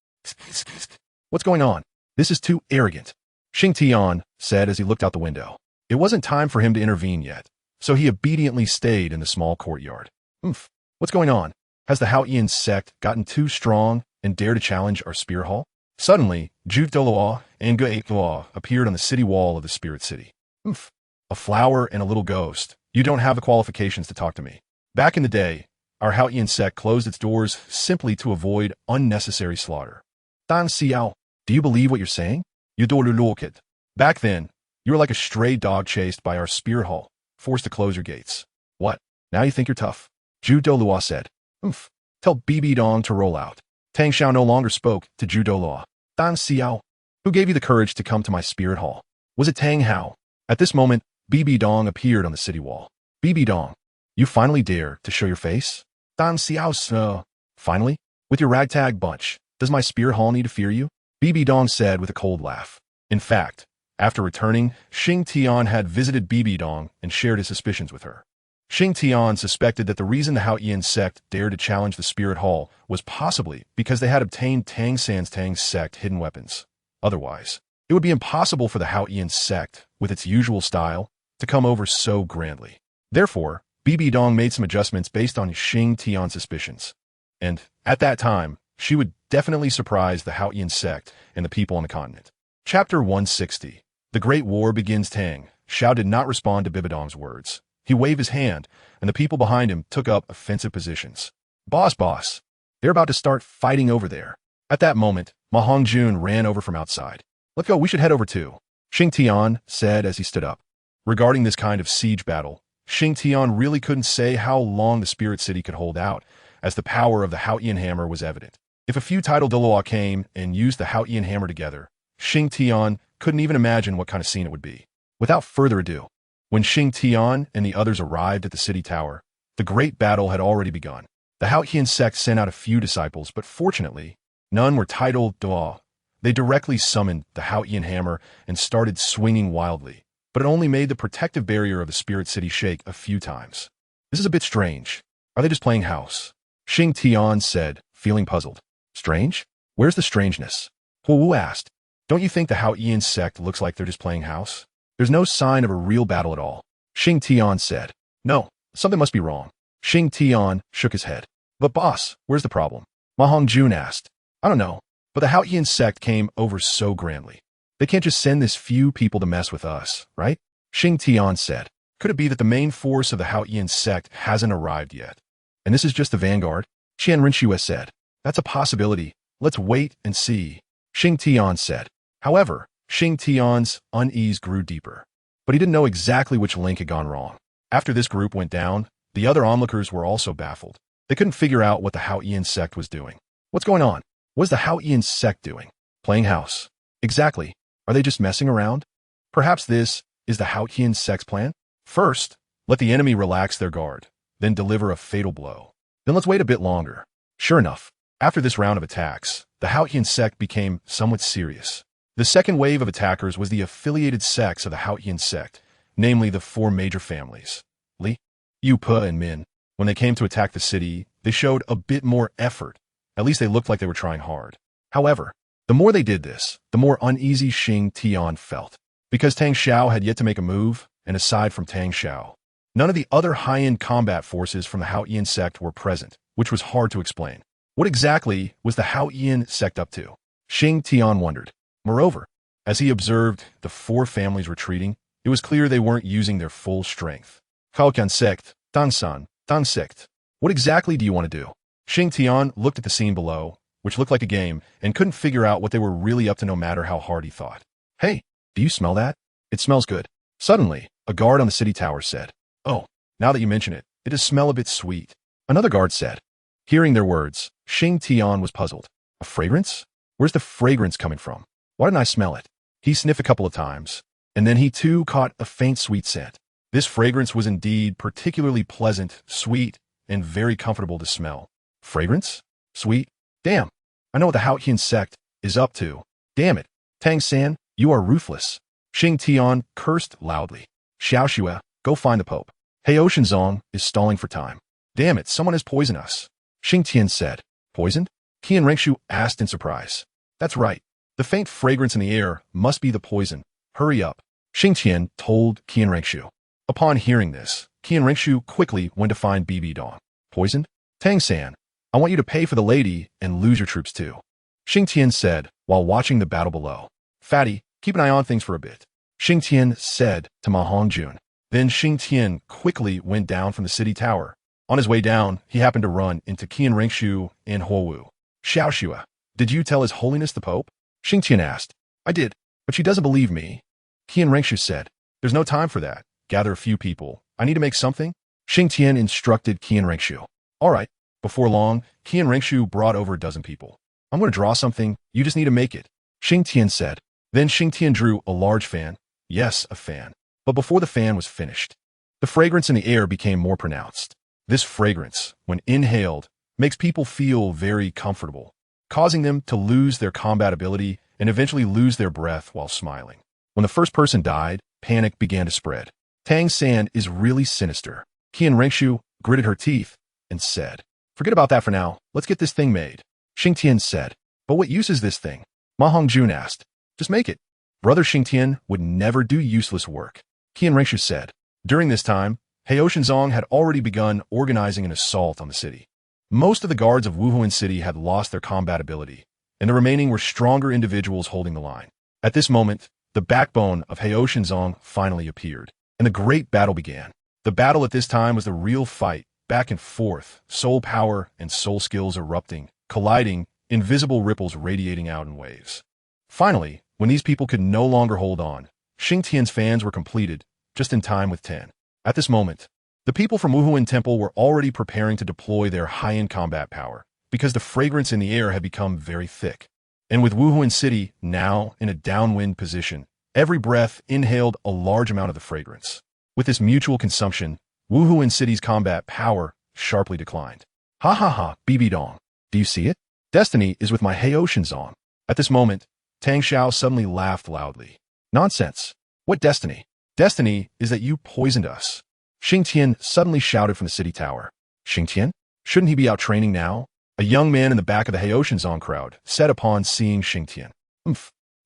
What's going on? This is too arrogant, Xingtian said as he looked out the window. It wasn't time for him to intervene yet, so he obediently stayed in the small courtyard. What's going on? Has the Xingtian sect gotten too strong and dare to challenge our Spirit Hall? Suddenly, Douluo and Douluo appeared on the city wall of the Spirit City. A flower and a little ghost. You don't have the qualifications to talk to me. Back in the day, our Xingtian sect closed its doors simply to avoid unnecessary slaughter. Dan Xiao, do you believe what you're saying? You Douluo kid. Back then, you were like a stray dog chased by our Spirit Hall, forced to close your gates. What? Now you think you're tough? Zhu Douluo said. Tell Bibi Dong to roll out. Tang Xiao no longer spoke to Zhu Douluo. Dan Xiao, who gave you the courage to come to my Spirit Hall? Was it Tang Hao? At this moment, Bibi Dong appeared on the city wall. Bibi Dong, you finally dare to show your face? Dan Xiao, finally? With your ragtag bunch, does my Spirit Hall need to fear you? Bibi Dong said with a cold laugh. In fact, after returning, Xingtian had visited Bibi Dong and shared his suspicions with her. Xingtian suspected that the reason the Haoyan sect dared to challenge the Spirit Hall was possibly because they had obtained San'sDual's sect hidden weapons. Otherwise, it would be impossible for the Haoyan sect, with its usual style, to come over so grandly. Therefore, Bibi Dong made some adjustments based on Xingtian's suspicions. And, at that time, she would definitely surprise the Haoyan sect and the people on the continent. Chapter 160. The Great War Begins. Tang Xiao did not respond to Bibi Dong's words. He waved his hand, and the people behind him took up offensive positions. Boss, they're about to start fighting over there. At that moment, Ma Hongjun ran over from outside. Let's go, we should head over too, Xingtian said as he stood up. Regarding this kind of siege battle, Xingtian really couldn't say how long the Spirit City could hold out, as the power of the Haoyan hammer was evident. If a few titled Douluo came and used the Haoyan hammer together, Xingtian couldn't even imagine what kind of scene it would be. Without further ado, when Xingtian and the others arrived at the city tower, the great battle had already begun. The Haoyan sect sent out a few disciples, but fortunately, none were titled Douluo. They directly summoned the Haoyan hammer and started swinging wildly, but it only made the protective barrier of the Spirit City shake a few times. This is a bit strange. Are they just playing house? Xingtian said, feeling puzzled. Strange? Where's the strangeness? Huo asked. Don't you think the Haoyan sect looks like they're just playing house? There's no sign of a real battle at all. Xingtian said. No, something must be wrong. Xingtian shook his head. But boss, where's the problem? Ma Hongjun asked. I don't know, but the Haoyan sect came over so grandly. They can't just send this few people to mess with us, right? Xingtian said. Could it be that the main force of the Haoyan sect hasn't arrived yet? And this is just the vanguard? Qianrenxue said. That's a possibility. Let's wait and see. Xingtian said. However, Xingtian's unease grew deeper. But he didn't know exactly which link had gone wrong. After this group went down, the other onlookers were also baffled. They couldn't figure out what the Haoyan sect was doing. What's going on? What's the Haoyan sect doing? Playing house. Exactly. Are they just messing around? Perhaps this is the Haoyan sect's plan? First, let the enemy relax their guard, then deliver a fatal blow. Then let's wait a bit longer. Sure enough, after this round of attacks, the Haoyan sect became somewhat serious. The second wave of attackers was the affiliated sects of the Haoyan sect, namely the four major families, Li, Yu, Pe, and Min. When they came to attack the city, they showed a bit more effort. At least they looked like they were trying hard. However, the more they did this, the more uneasy Xingtian felt. Because Tang Xiao had yet to make a move, and aside from Tang Xiao, none of the other high-end combat forces from the Haoyan sect were present, which was hard to explain. What exactly was the Haoyan sect up to? Xingtian wondered. Moreover, as he observed the four families retreating, it was clear they weren't using their full strength. Haoyan sect, Tang sect. What exactly do you want to do? Xingtian looked at the scene below, which looked like a game, and couldn't figure out what they were really up to no matter how hard he thought. Hey, do you smell that? It smells good. Suddenly, a guard on the city tower said, Oh, now that you mention it, it does smell a bit sweet. Another guard said. Hearing their words, Xingtian was puzzled. A fragrance? Where's the fragrance coming from? Why didn't I smell it? He sniffed a couple of times, and then he too caught a faint sweet scent. This fragrance was indeed particularly pleasant, sweet, and very comfortable to smell. Fragrance? Sweet? Damn, I know what the Haoyan sect is up to. Damn it, Tang-san, you are ruthless. Xingtian cursed loudly. Xiaoxue, go find the Pope. Heao Shenzong is stalling for time. Damn it, someone has poisoned us. Xingtian said. Poisoned? Qianrenxue asked in surprise. That's right. The faint fragrance in the air must be the poison. Hurry up. Xingtian told Qianrenxue. Upon hearing this, Qianrenxue quickly went to find Bibi Dong. Poisoned? Tang-san, I want you to pay for the lady and lose your troops too. Xingtian said while watching the battle below. Fatty, keep an eye on things for a bit. Xingtian said to Ma Hongjun. Then Xingtian quickly went down from the city tower. On his way down, he happened to run into Qianrenxue and Huowu. Xiaoxue, did you tell His Holiness the Pope? Xingtian asked. I did, but she doesn't believe me. Qianrenxue said. There's no time for that. Gather a few people. I need to make something. Xingtian instructed Qianrenxue. All right. Before long, Qianrenxue brought over a dozen people. I'm going to draw something. You just need to make it. Xingtian said. Then Xingtian drew a large fan. Yes, a fan. But before the fan was finished, the fragrance in the air became more pronounced. This fragrance, when inhaled, makes people feel very comfortable, causing them to lose their combat ability and eventually lose their breath while smiling. When the first person died, panic began to spread. Tang's sand is really sinister. Qianrengshu gritted her teeth and said, "Forget about that for now. Let's get this thing made." Xingtian said, "But what use is this thing?" Ma Hongjun asked. "Just make it." Brother Xingtian would never do useless work. Qianrengshu said. During this time, Heoshenzong had already begun organizing an assault on the city. Most of the guards of Wuhuan City had lost their combat ability, and the remaining were stronger individuals holding the line. At this moment, the backbone of Heoshenzong finally appeared, and the great battle began. The battle at this time was the real fight, back and forth, soul power and soul skills erupting, colliding, invisible ripples radiating out in waves. Finally, when these people could no longer hold on, Xingtian's fans were completed, just in time with 10. At this moment, the people from Wuhuan Temple were already preparing to deploy their high-end combat power, because the fragrance in the air had become very thick. And with Wuhuan City now in a downwind position, every breath inhaled a large amount of the fragrance. With this mutual consumption, Wuhuan City's combat power sharply declined. Ha ha ha, BB Dong. Do you see it? Destiny is with my Heoshenzong. At this moment, Tang Xiao suddenly laughed loudly. Nonsense. What destiny? Destiny is that you poisoned us. Xingtian suddenly shouted from the city tower. Xingtian? Shouldn't he be out training now? A young man in the back of the Heoshenzong crowd said upon seeing Xingtian.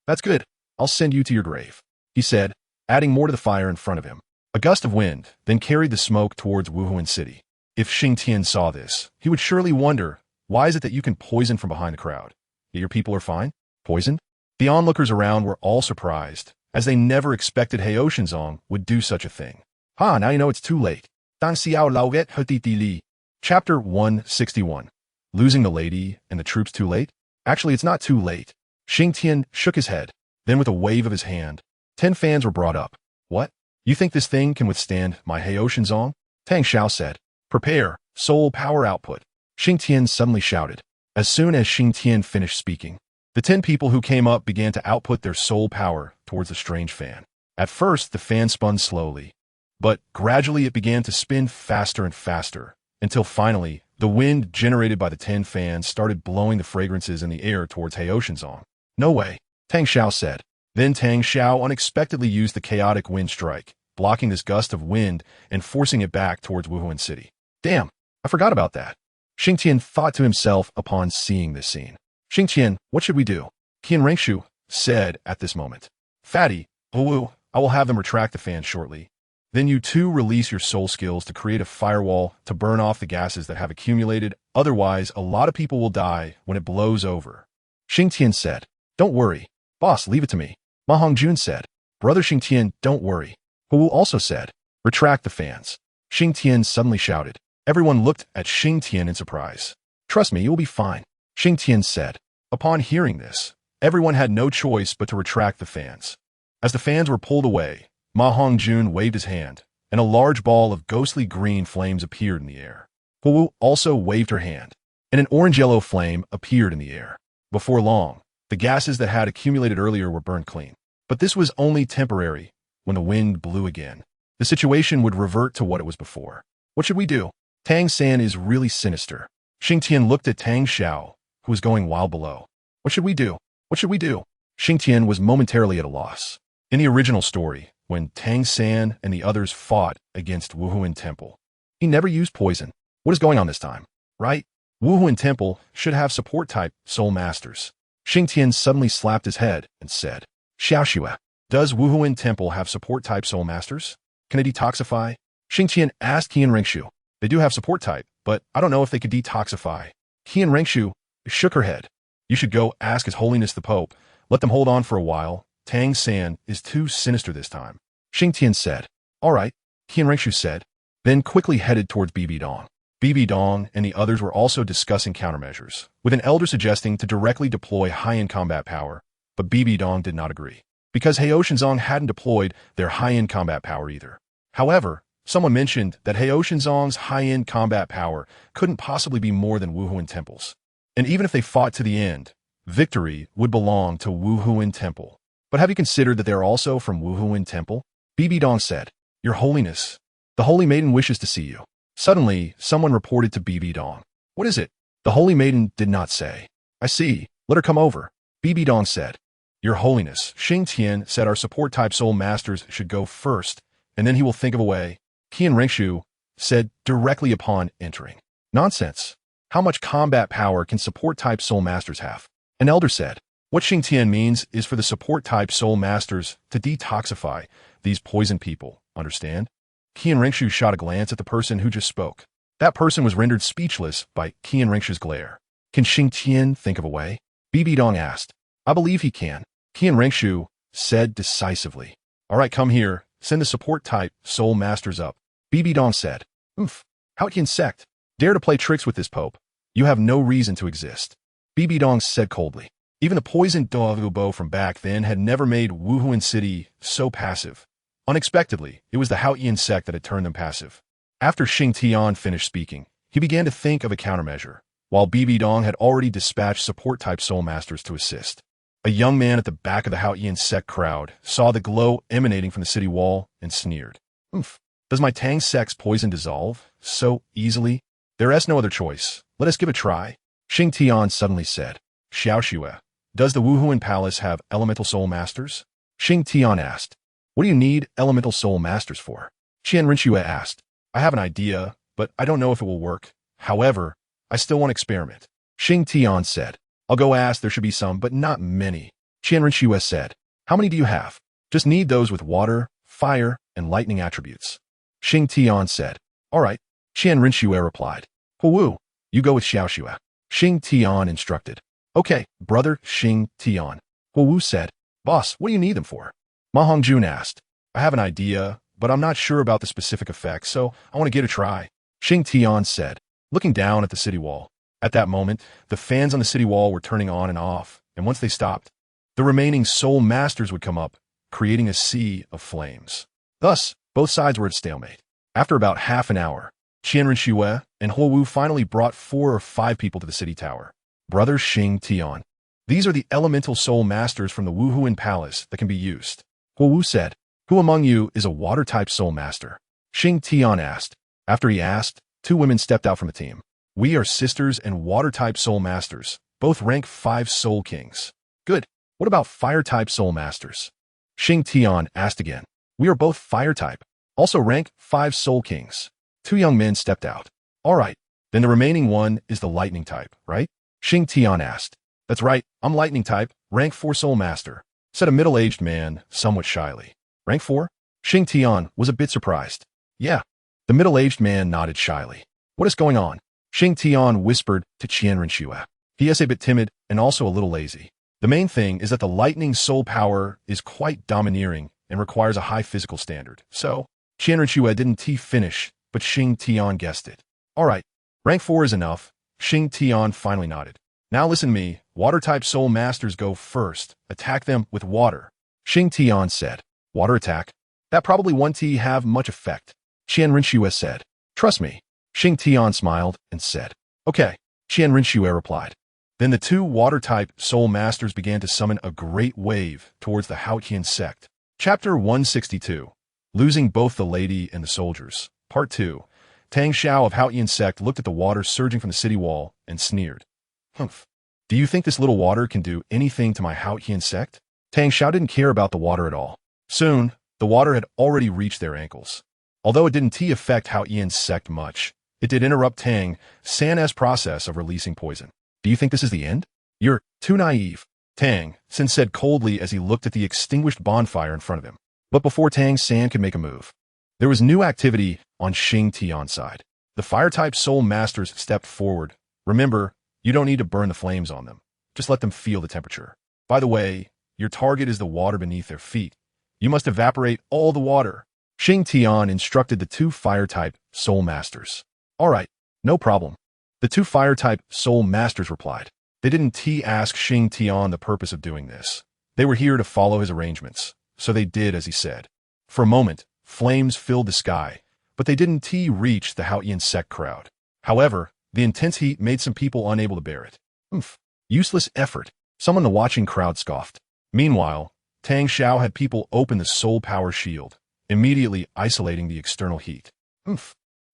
That's good. I'll send you to your grave, he said, adding more to the fire in front of him. A gust of wind then carried the smoke towards Wuhuan City. If Xingtian saw this, he would surely wonder, why is it that you can poison from behind the crowd? Yet your people are fine? Poisoned? The onlookers around were all surprised, as they never expected Heoshenzong would do such a thing. Now you know it's too late. Chapter 161. Losing the lady and the troops too late? Actually, it's not too late. Xingtian shook his head. Then with a wave of his hand, 10 fans were brought up. What? You think this thing can withstand my Heoshenzong? Tang Xiao said. Prepare, soul power output. Xingtian suddenly shouted. As soon as Xingtian finished speaking, the 10 people who came up began to output their soul power towards the strange fan. At first, the fan spun slowly, but gradually it began to spin faster and faster, until finally, the wind generated by the 10 fans started blowing the fragrances in the air towards Heoshenzong. No way, Tang Xiao said. Then Tang Xiao unexpectedly used the chaotic wind strike, blocking this gust of wind and forcing it back towards Wuhuan City. Damn, I forgot about that. Xingtian thought to himself upon seeing this scene. Xingtian, what should we do? Qianrengshu said at this moment. Fatty, Wu, I will have them retract the fan shortly. Then you two release your soul skills to create a firewall to burn off the gases that have accumulated, otherwise a lot of people will die when it blows over. Xingtian said. Don't worry. Boss, leave it to me. Ma Hongjun said. Brother Xingtian, don't worry. Wu also said. Retract the fans. Xingtian suddenly shouted. Everyone looked at Xingtian in surprise. Trust me, you will be fine, Xingtian said. Upon hearing this, everyone had no choice but to retract the fans. As the fans were pulled away, Ma Hongjun waved his hand, and a large ball of ghostly green flames appeared in the air. Wu also waved her hand, and an orange-yellow flame appeared in the air. Before long, the gases that had accumulated earlier were burned clean. But this was only temporary. When the wind blew again, the situation would revert to what it was before. What should we do? Tang's sand is really sinister. Xingtian looked at Tang Xiao, who was going wild below. What should we do? What should we do? Xingtian was momentarily at a loss. In the original story, when Tang San and the others fought against Wuhuan Temple, he never used poison. What is going on this time? Right? Wuhuan Temple should have support-type soul masters. Xingtian suddenly slapped his head and said, Xiaoxue, does Wuhuan Temple have support-type soul masters? Can it detoxify? Xingtian asked Qianrengshu. They do have support-type, but I don't know if they could detoxify. Qianrengshu shook her head. You should go ask His Holiness the Pope. Let them hold on for a while. Tang San is too sinister this time. Xingtian said. All right, Qianrengshu said, then quickly headed towards BB Dong. BB Dong and the others were also discussing countermeasures, with an elder suggesting to directly deploy high-end combat power, but BB Dong did not agree, because Heoshenzong hadn't deployed their high-end combat power either. However, someone mentioned that Heoshenzong's high-end combat power couldn't possibly be more than Wuhuan Temple's. And even if they fought to the end, victory would belong to Wuhuan Temple. But have you considered that they are also from Wuhuan Temple? BB Dong said, Your Holiness, the Holy Maiden wishes to see you. Suddenly, someone reported to BB Dong. What is it? The Holy Maiden did not say. I see. Let her come over. BB Dong said. Your Holiness, Xingtian said our support-type soul masters should go first, and then he will think of a way. Qian Ringshu said directly upon entering. Nonsense. How much combat power can support-type soul masters have? An elder said. What Xingtian means is for the support-type soul masters to detoxify these poison people, understand? Qian Ringshu shot a glance at the person who just spoke. That person was rendered speechless by Qian Ringshu's glare. Can Xingtian think of a way? Bibi Dong asked. I believe he can. Qian Ringshu said decisively. All right, come here. Send the support-type soul masters up. Bibi Dong said. Xingtian sect. Dare to play tricks with this pope. You have no reason to exist. Bibi Dong said coldly. Even the poisoned Douluo from back then had never made Wuhuan City so passive. Unexpectedly, it was the Xingtian sect that had turned them passive. After Xingtian finished speaking, he began to think of a countermeasure, while Bibi Dong had already dispatched support-type soul masters to assist. A young man at the back of the Xingtian sect crowd saw the glow emanating from the city wall and sneered. Does my Tang sect's poison dissolve so easily? There is no other choice. Let us give a try. Xingtian suddenly said. Xiaoxue, does the Wuhuan Palace have elemental soul masters? Xingtian asked. What do you need elemental soul masters for? Qian Rinshu asked. I have an idea, but I don't know if it will work. However, I still want to experiment. Xingtian said. I'll go ask, there should be some, but not many. Qian Rinshu said. How many do you have? Just need those with water, fire, and lightning attributes. Xingtian said. All right. Qian Rinshu replied. Wu, you go with Xiaoxue. Xingtian instructed. Okay, brother Xingtian. Wu said. Boss, what do you need them for? Ma Hongjun asked. I have an idea, but I'm not sure about the specific effects, so I want to give it a try. Xingtian said, looking down at the city wall. At that moment, the fans on the city wall were turning on and off, and once they stopped, the remaining soul masters would come up, creating a sea of flames. Thus, both sides were at stalemate. After about half an hour, Qian Rinshu and Wu finally brought 4 or 5 people to the city tower. Brother Xingtian. These are the elemental soul masters from the Wuhuan Palace that can be used. Wu said, who among you is a water-type soul master? Xingtian asked. After he asked, 2 women stepped out from the team. We are sisters and water-type soul masters, both rank 5 soul kings. Good. What about fire-type soul masters? Xingtian asked again. We are both fire-type, also rank 5 soul kings. 2 young men stepped out. All right. Then the remaining one is the lightning type, right? Xingtian asked. That's right. I'm lightning type, rank 4 soul master, said a middle-aged man, somewhat shyly. Rank 4? Xingtian was a bit surprised. Yeah. The middle-aged man nodded shyly. What is going on? Xingtian whispered to Qian Rinshu. He is a bit timid and also a little lazy. The main thing is that the lightning soul power is quite domineering and requires a high physical standard. So, Qian Rinshu didn't finish, but Xingtian guessed it. All right. Rank 4 is enough. Xingtian finally nodded. Now listen to me. Water-type soul masters go first. Attack them with water. Xingtian said. Water attack? That probably won't have much effect. Qian Rinshu said. Trust me. Xingtian smiled and said. Okay. Qian Rinshu replied. Then the 2 water-type soul masters began to summon a great wave towards the Xingtian sect. Chapter 162. Losing both the lady and the soldiers. Part 2. Tang Xiao of Xingtian sect looked at the water surging from the city wall and sneered. Humph. Do you think this little water can do anything to my Xingtian sect? Tang Xiao didn't care about the water at all. Soon, the water had already reached their ankles. Although it didn't affect Xingtian sect much, it did interrupt Tang San's process of releasing poison. Do you think this is the end? You're too naive. Tang San said coldly as he looked at the extinguished bonfire in front of him. But before Tang San could make a move, there was new activity on Xingtian's side. The fire-type soul masters stepped forward. Remember, you don't need to burn the flames on them. Just let them feel the temperature. By the way, your target is the water beneath their feet. You must evaporate all the water. Xingtian instructed the 2 fire-type soul masters. All right, no problem. The 2 fire-type soul masters replied. They didn't ask Xingtian the purpose of doing this. They were here to follow his arrangements, so they did as he said. For a moment, flames filled the sky, but they didn't reach the Xingtian sect crowd. However, the intense heat made some people unable to bear it. Useless effort. Someone in the watching crowd scoffed. Meanwhile, Tang Xiao had people open the soul power shield, immediately isolating the external heat. I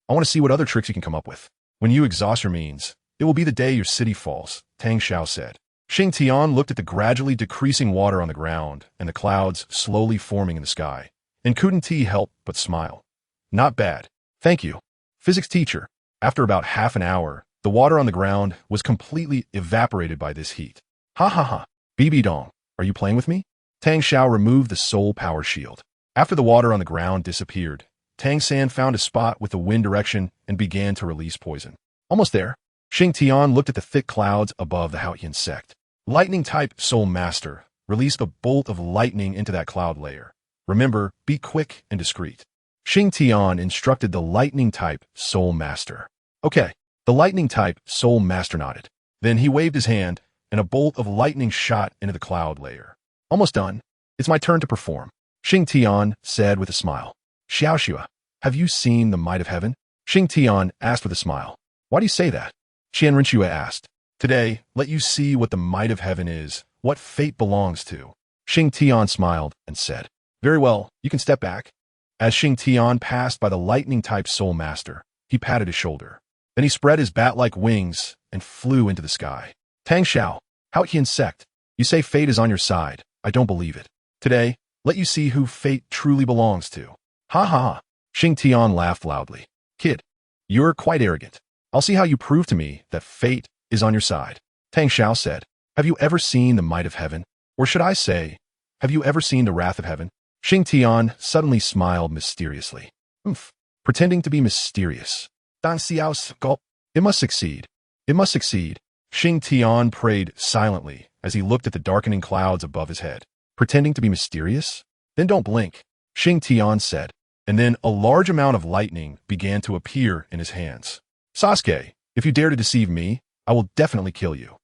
want to see what other tricks you can come up with. When you exhaust your means, it will be the day your city falls, Tang Xiao said. Xingtian looked at the gradually decreasing water on the ground and the clouds slowly forming in the sky, and couldn't he help but smile. Not bad. Thank you. Physics teacher. After about half an hour, the water on the ground was completely evaporated by this heat. Ha ha ha. BB Dong, are you playing with me? Tang Xiao removed the soul power shield. After the water on the ground disappeared, Tang San found a spot with the wind direction and began to release poison. Almost there. Xingtian looked at the thick clouds above the Xingtian sect. Lightning-type Soul Master, release the bolt of lightning into that cloud layer. Remember, be quick and discreet. Xingtian instructed the Lightning-type Soul Master. Okay, the Lightning-type Soul Master nodded. Then he waved his hand, and a bolt of lightning shot into the cloud layer. Almost done. It's my turn to perform. Xingtian said with a smile. Xiaoxua, have you seen the might of heaven? Xingtian asked with a smile. Why do you say that? Qianrenxue asked. Today, let you see what the might of heaven is, what fate belongs to. Xingtian smiled and said, very well, you can step back. As Xingtian passed by the lightning-type Soul Master, he patted his shoulder. Then he spread his bat-like wings and flew into the sky. Tang Xiao, Xingtian sect, you say fate is on your side. I don't believe it. Today, let you see who fate truly belongs to. Ha ha ha. Xingtian laughed loudly. Kid, you're quite arrogant. I'll see how you prove to me that fate is on your side. Tang Xiao said, have you ever seen the might of heaven? Or should I say, have you ever seen the wrath of heaven? Xingtian suddenly smiled mysteriously. Pretending to be mysterious. Dan Xiao's gulp. It must succeed. It must succeed. Xingtian prayed silently as he looked at the darkening clouds above his head. Pretending to be mysterious? Then don't blink, Xingtian said. And then a large amount of lightning began to appear in his hands. Sasuke, if you dare to deceive me, I will definitely kill you.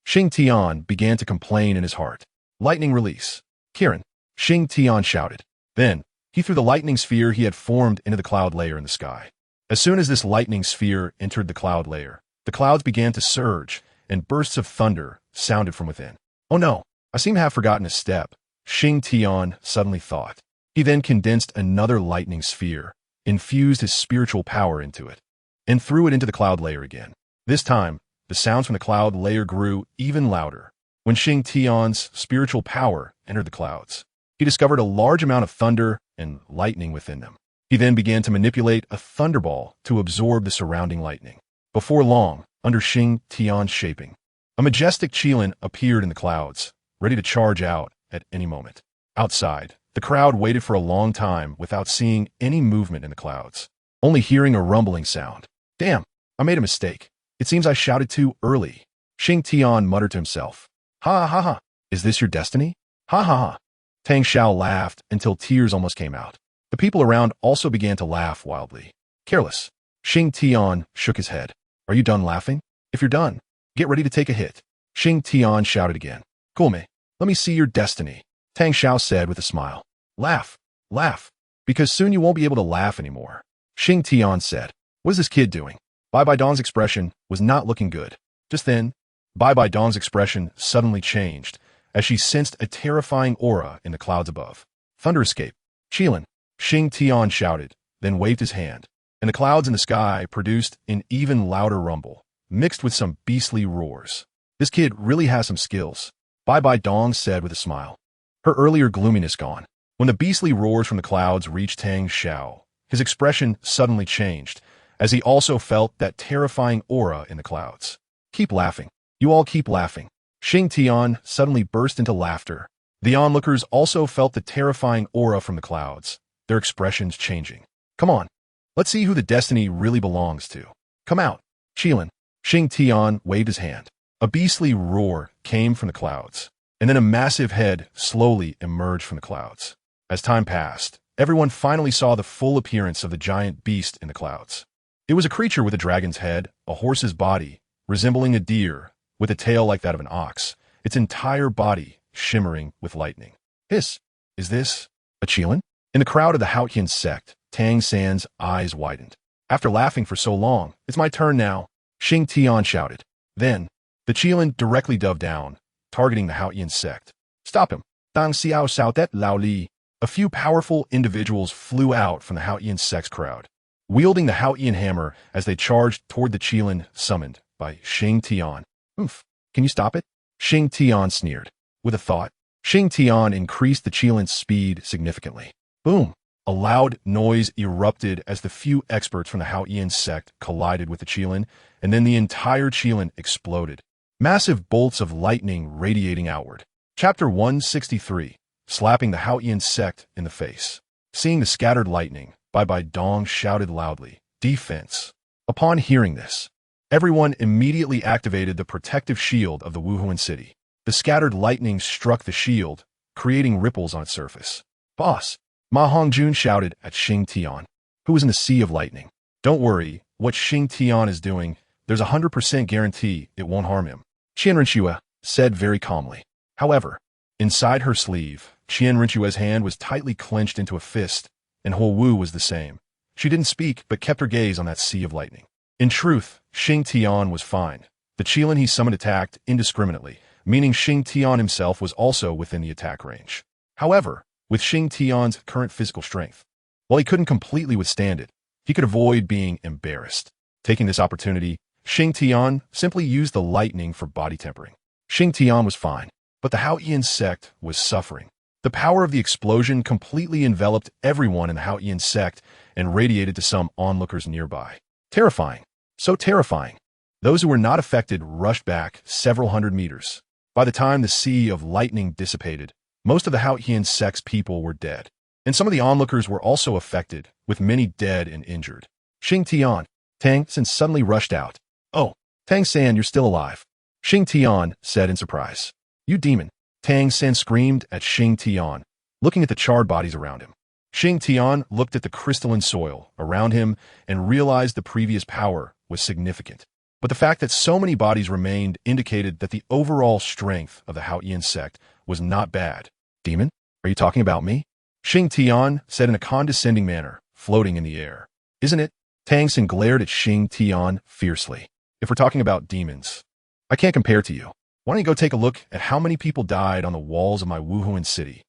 Xingtian began to complain in his heart. Lightning release. Kirin, Xingtian shouted. Then, he threw the lightning sphere he had formed into the cloud layer in the sky. As soon as this lightning sphere entered the cloud layer, the clouds began to surge, and bursts of thunder sounded from within. Oh no, I seem to have forgotten a step, Xingtian suddenly thought. He then condensed another lightning sphere, infused his spiritual power into it, and threw it into the cloud layer again. This time, the sounds from the cloud layer grew even louder. When Xingtian's spiritual power entered the clouds, he discovered a large amount of thunder and lightning within them. He then began to manipulate a thunderball to absorb the surrounding lightning. Before long, under Xingtian's shaping, a majestic Qilin appeared in the clouds, ready to charge out at any moment. Outside, the crowd waited for a long time without seeing any movement in the clouds, only hearing a rumbling sound. Damn, I made a mistake. It seems I shouted too early. Xingtian muttered to himself. Ha ha ha, is this your destiny? Ha ha ha. Tang Xiao laughed until tears almost came out. The people around also began to laugh wildly. Careless. Xingtian shook his head. Are you done laughing? If you're done, get ready to take a hit. Xingtian shouted again. Cool me. Let me see your destiny. Tang Xiao said with a smile. Laugh. Laugh. Because soon you won't be able to laugh anymore. Xingtian said. What is this kid doing? Bai Dong's expression was not looking good. Just then, Bai Dong's expression suddenly changed as she sensed a terrifying aura in the clouds above. Thunder escape. Qilin, Xingtian shouted, then waved his hand, and the clouds in the sky produced an even louder rumble, mixed with some beastly roars. This kid really has some skills, Bai Dong said with a smile. Her earlier gloominess gone. When the beastly roars from the clouds reached Tang Xiao, his expression suddenly changed, as he also felt that terrifying aura in the clouds. Keep laughing. You all keep laughing. Xingtian suddenly burst into laughter. The onlookers also felt the terrifying aura from the clouds, their expressions changing. Come on. Let's see who the destiny really belongs to. Come out. Qilin. Xingtian waved his hand. A beastly roar came from the clouds, and then a massive head slowly emerged from the clouds. As time passed, everyone finally saw the full appearance of the giant beast in the clouds. It was a creature with a dragon's head, a horse's body, resembling a deer, with a tail like that of an ox, its entire body shimmering with lightning. Hiss! Is this a Qilin? In the crowd of the Xingtian sect, Tang San's eyes widened. After laughing for so long, it's my turn now, Xingtian shouted. Then, the Qilin directly dove down, targeting the Xingtian sect. Stop him! Dang Xiao Sao Det Lao Li. A few powerful individuals flew out from the Xingtian sect's crowd, wielding the Xingtian hammer as they charged toward the Qilin summoned by Xingtian. Can you stop it? Xingtian sneered. With a thought, Xingtian increased the Qilin's speed significantly. Boom! A loud noise erupted as the few experts from the Haoyan sect collided with the Qilin, and then the entire Qilin exploded. Massive bolts of lightning radiating outward. Chapter 163. Slapping the Haoyan sect in the face. Seeing the scattered lightning, Bai Dong shouted loudly, "Defense!" Upon hearing this, everyone immediately activated the protective shield of the Wuhuan city. The scattered lightning struck the shield, creating ripples on its surface. "Boss!" Ma Hongjun shouted at Xingtian, who was in the sea of lightning. "Don't worry, what Xingtian is doing, there's a 100% guarantee it won't harm him," Qian Renxue said very calmly. However, inside her sleeve, Qian Renxue's hand was tightly clenched into a fist, and Huo Wu was the same. She didn't speak, but kept her gaze on that sea of lightning. In truth, Xingtian was fine. The Qilin he summoned attacked indiscriminately, meaning Xingtian himself was also within the attack range. However, with Xingtian's current physical strength, while he couldn't completely withstand it, he could avoid being embarrassed. Taking this opportunity, Xingtian simply used the lightning for body tempering. Xingtian was fine, but the Haoyan sect was suffering. The power of the explosion completely enveloped everyone in the Haoyan sect and radiated to some onlookers nearby. Terrifying. So terrifying. Those who were not affected rushed back several hundred meters. By the time the sea of lightning dissipated, most of the Haoyan sect's people were dead, and some of the onlookers were also affected, with many dead and injured. Xingtian, Tang San suddenly rushed out. "Oh, Tang San, you're still alive," Xingtian said in surprise. "You demon," Tang San screamed at Xingtian, looking at the charred bodies around him. Xingtian looked at the crystalline soil around him and realized the previous power was significant. But the fact that so many bodies remained indicated that the overall strength of the Haoyan sect was not bad. "Demon, are you talking about me?" Xingtian said in a condescending manner, floating in the air. "Isn't it?" Tang San glared at Xingtian fiercely. "If we're talking about demons, I can't compare to you. Why don't you go take a look at how many people died on the walls of my Wuhuan city?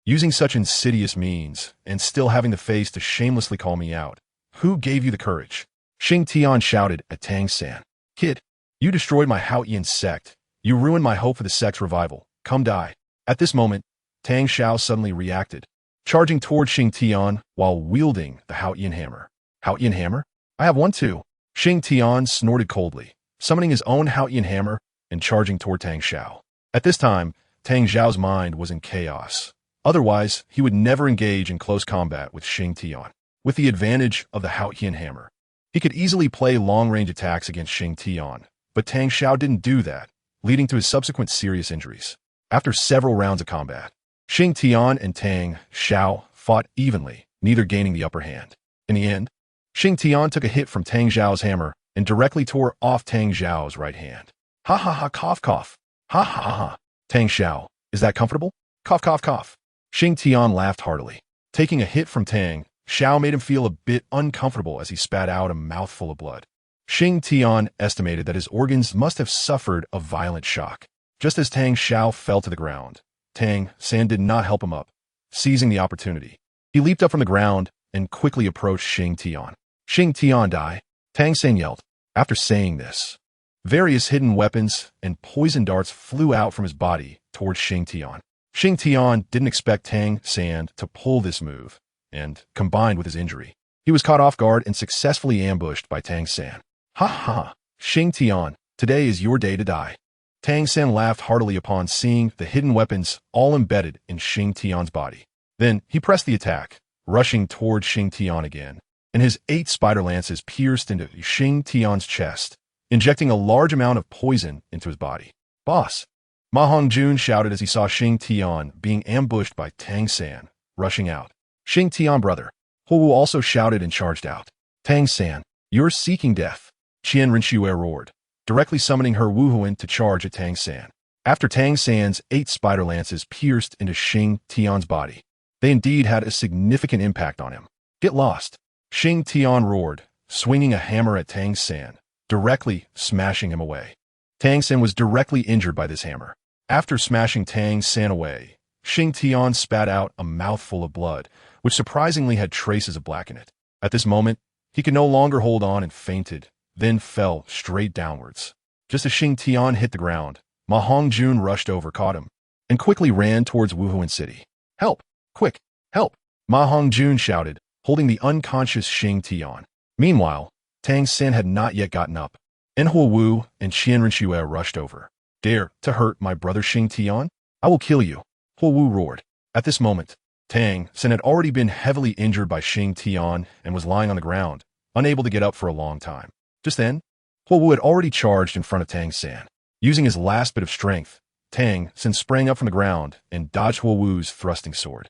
Using such insidious means, and still having the face to shamelessly call me out. Who gave you the courage?" Xingtian shouted at Tang San. "Kid, you destroyed my Haoyan sect. You ruined my hope for the sect's revival. Come die." At this moment, Tang Xiao suddenly reacted, charging toward Xingtian while wielding the Haoyan hammer. "Haoyan hammer? I have one too." Xingtian snorted coldly, summoning his own Haoyan hammer and charging toward Tang Xiao. At this time, Tang Xiao's mind was in chaos. Otherwise, he would never engage in close combat with Xingtian. With the advantage of the Haoyan hammer, he could easily play long-range attacks against Xingtian, but Tang Xiao didn't do that, leading to his subsequent serious injuries. After several rounds of combat, Xingtian and Tang Xiao fought evenly, neither gaining the upper hand. In the end, Xingtian took a hit from Tang Xiao's hammer and directly tore off Tang Xiao's right hand. "Ha ha ha, cough cough. Ha ha ha. Tang Xiao, is that comfortable? Cough cough cough." Xingtian laughed heartily. Taking a hit from Tang Xiao made him feel a bit uncomfortable as he spat out a mouthful of blood. Xingtian estimated that his organs must have suffered a violent shock. Just as Tang Xiao fell to the ground, Tang San did not help him up. Seizing the opportunity, he leaped up from the ground and quickly approached Xingtian. "Xingtian, die!" Tang San yelled. After saying this, various hidden weapons and poison darts flew out from his body towards Xingtian. Xingtian didn't expect Tang San to pull this move, and, combined with his injury, he was caught off guard and successfully ambushed by Tang San. "Ha ha! Xingtian, today is your day to die." Tang San laughed heartily upon seeing the hidden weapons all embedded in Xingtian's body. Then he pressed the attack, rushing toward Xingtian again, and his 8 spider lances pierced into Xingtian's chest, injecting a large amount of poison into his body. "Boss!" Ma Hongjun shouted as he saw Xingtian being ambushed by Tang San, rushing out. "Xingtian, brother!" Huo Wu also shouted and charged out. "Tang San, you're seeking death!" Qian Renxue roared, directly summoning her Wuhuan to charge at Tang San. After Tang San's 8 spider lances pierced into Xingtian's body, they indeed had a significant impact on him. "Get lost!" Xingtian roared, swinging a hammer at Tang San, directly smashing him away. Tang San was directly injured by this hammer. After smashing Tang San away, Xingtian spat out a mouthful of blood, which surprisingly had traces of black in it. At this moment, he could no longer hold on and fainted, then fell straight downwards. Just as Xingtian hit the ground, Ma Hongjun rushed over, caught him, and quickly ran towards Wuhuan City. Help! Quick! Help! Ma Hongjun shouted, holding the unconscious Xingtian. Meanwhile, Tang's San had not yet gotten up. Enhuo Wu and Qianrenxue rushed over. Dare to hurt my brother Xingtian? I will kill you, Huo Wu roared. At this moment, Tang San had already been heavily injured by Xingtian and was lying on the ground, unable to get up for a long time. Just then, Huo Wu had already charged in front of Tang San. Using his last bit of strength, Tang San sprang up from the ground and dodged Huo Wu's thrusting sword.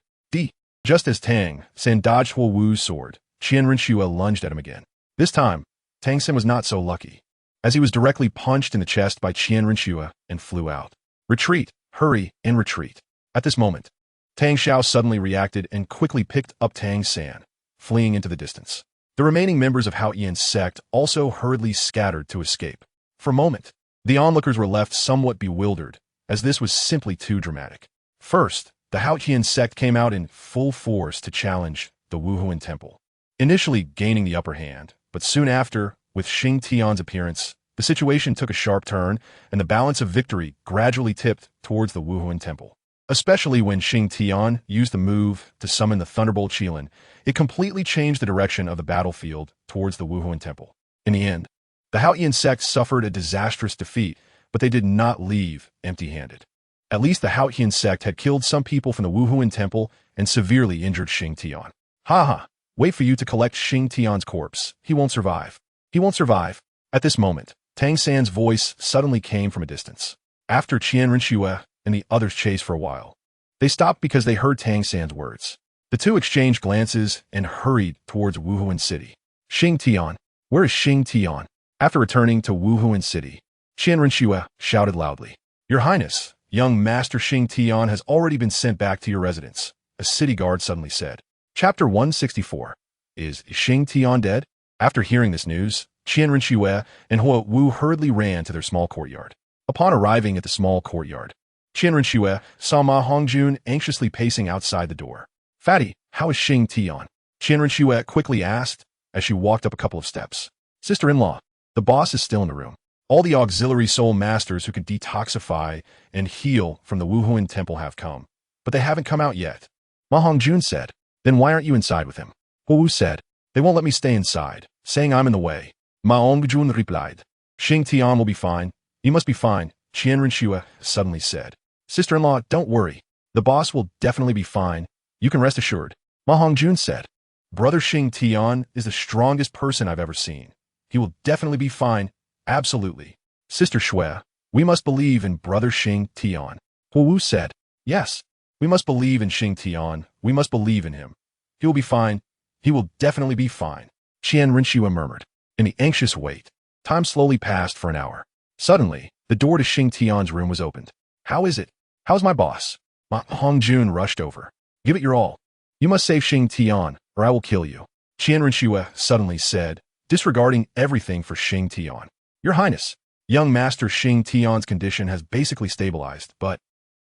Just as Tang San dodged Huo Wu's sword, Qianrenxue lunged at him again. This time, Tang San was not so lucky, as he was directly punched in the chest by Qianrenxue and flew out. Retreat, hurry, and retreat. At this moment, Tang Xiao suddenly reacted and quickly picked up Tang San, fleeing into the distance. The remaining members of Hao Yian's sect also hurriedly scattered to escape. For a moment, the onlookers were left somewhat bewildered, as this was simply too dramatic. First, the Hao Yian sect came out in full force to challenge the Wuhuan Temple, initially gaining the upper hand, but soon after, with Xingtian's appearance, the situation took a sharp turn, and the balance of victory gradually tipped towards the Wuhuan Temple. Especially when Xingtian used the move to summon the Thunderbolt Qilin, it completely changed the direction of the battlefield towards the Wuhuan Temple. In the end, the Hao Yian sect suffered a disastrous defeat, but they did not leave empty-handed. At least the Hao Yian sect had killed some people from the Wuhuan Temple and severely injured Xingtian. Ha! Wait for you to collect Xingtian's corpse. He won't survive. He won't survive. At this moment, Tang San's voice suddenly came from a distance. After Qianrenxue and the others chased for a while, they stopped because they heard Tang San's words. The two exchanged glances and hurried towards Wuhuan City. Xingtian, where is Xingtian? After returning to Wuhuan City, Qianrenxue shouted loudly, Your Highness, young Master Xingtian has already been sent back to your residence, a city guard suddenly said. Chapter 164. Is Xingtian dead? After hearing this news, Qianrenxue and Huo Wu hurriedly ran to their small courtyard. Upon arriving at the small courtyard, Qianrenxue saw Ma Hongjun anxiously pacing outside the door. Fatty, how is Xingtian? Qianrenxue quickly asked as she walked up a couple of steps. Sister-in-law, the boss is still in the room. All the auxiliary soul masters who can detoxify and heal from the Wuhuan Temple have come, but they haven't come out yet. Ma Hongjun said, Then why aren't you inside with him? Huo Wu said, They won't let me stay inside, saying I'm in the way. Ma Hongjun replied, Xingtian will be fine. You must be fine, Qianrenxue suddenly said. Sister-in-law, don't worry. The boss will definitely be fine. You can rest assured. Ma Hongjun said, Brother Xingtian is the strongest person I've ever seen. He will definitely be fine. Absolutely. Sister Xue, we must believe in Brother Xingtian. Huo Wu said, Yes, we must believe in Xingtian. We must believe in him. He will be fine. He will definitely be fine. Qianrenxue murmured. In the anxious wait, time slowly passed for an hour. Suddenly, the door to Xingtian's room was opened. How is it? How's my boss? Ma Hongjun rushed over. Give it your all. You must save Xingtian, or I will kill you. Qianrenxue suddenly said, disregarding everything for Xingtian. Your Highness, young Master Xingtian's condition has basically stabilized, but...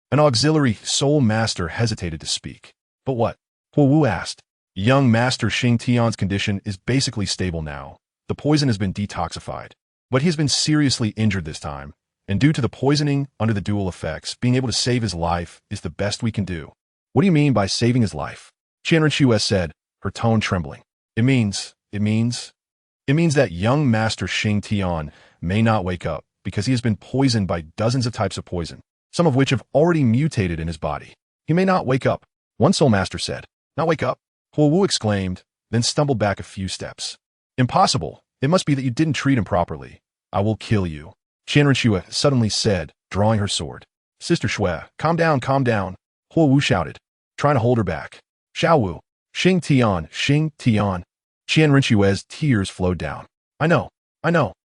An auxiliary soul master hesitated to speak. But what? Huo Wu asked. Young Master Xingtian's condition is basically stable now. The poison has been detoxified, but he has been seriously injured this time, and due to the poisoning under the dual effects, being able to save his life is the best we can do. What do you mean by saving his life? Qianrenxue said, her tone trembling. It means that young Master Xingtian may not wake up because he has been poisoned by dozens of types of poison, some of which have already mutated in his body. He may not wake up, one soul master said. Not wake up? Huo Wu exclaimed, then stumbled back a few steps. Impossible. It must be that you didn't treat him properly. I will kill you. Qianrenxue suddenly said, drawing her sword. Sister Xue, calm down, calm down. Huo Wu shouted, trying to hold her back. Xiao Wu, Xingtian. Qianrenxue's tears flowed down. I know,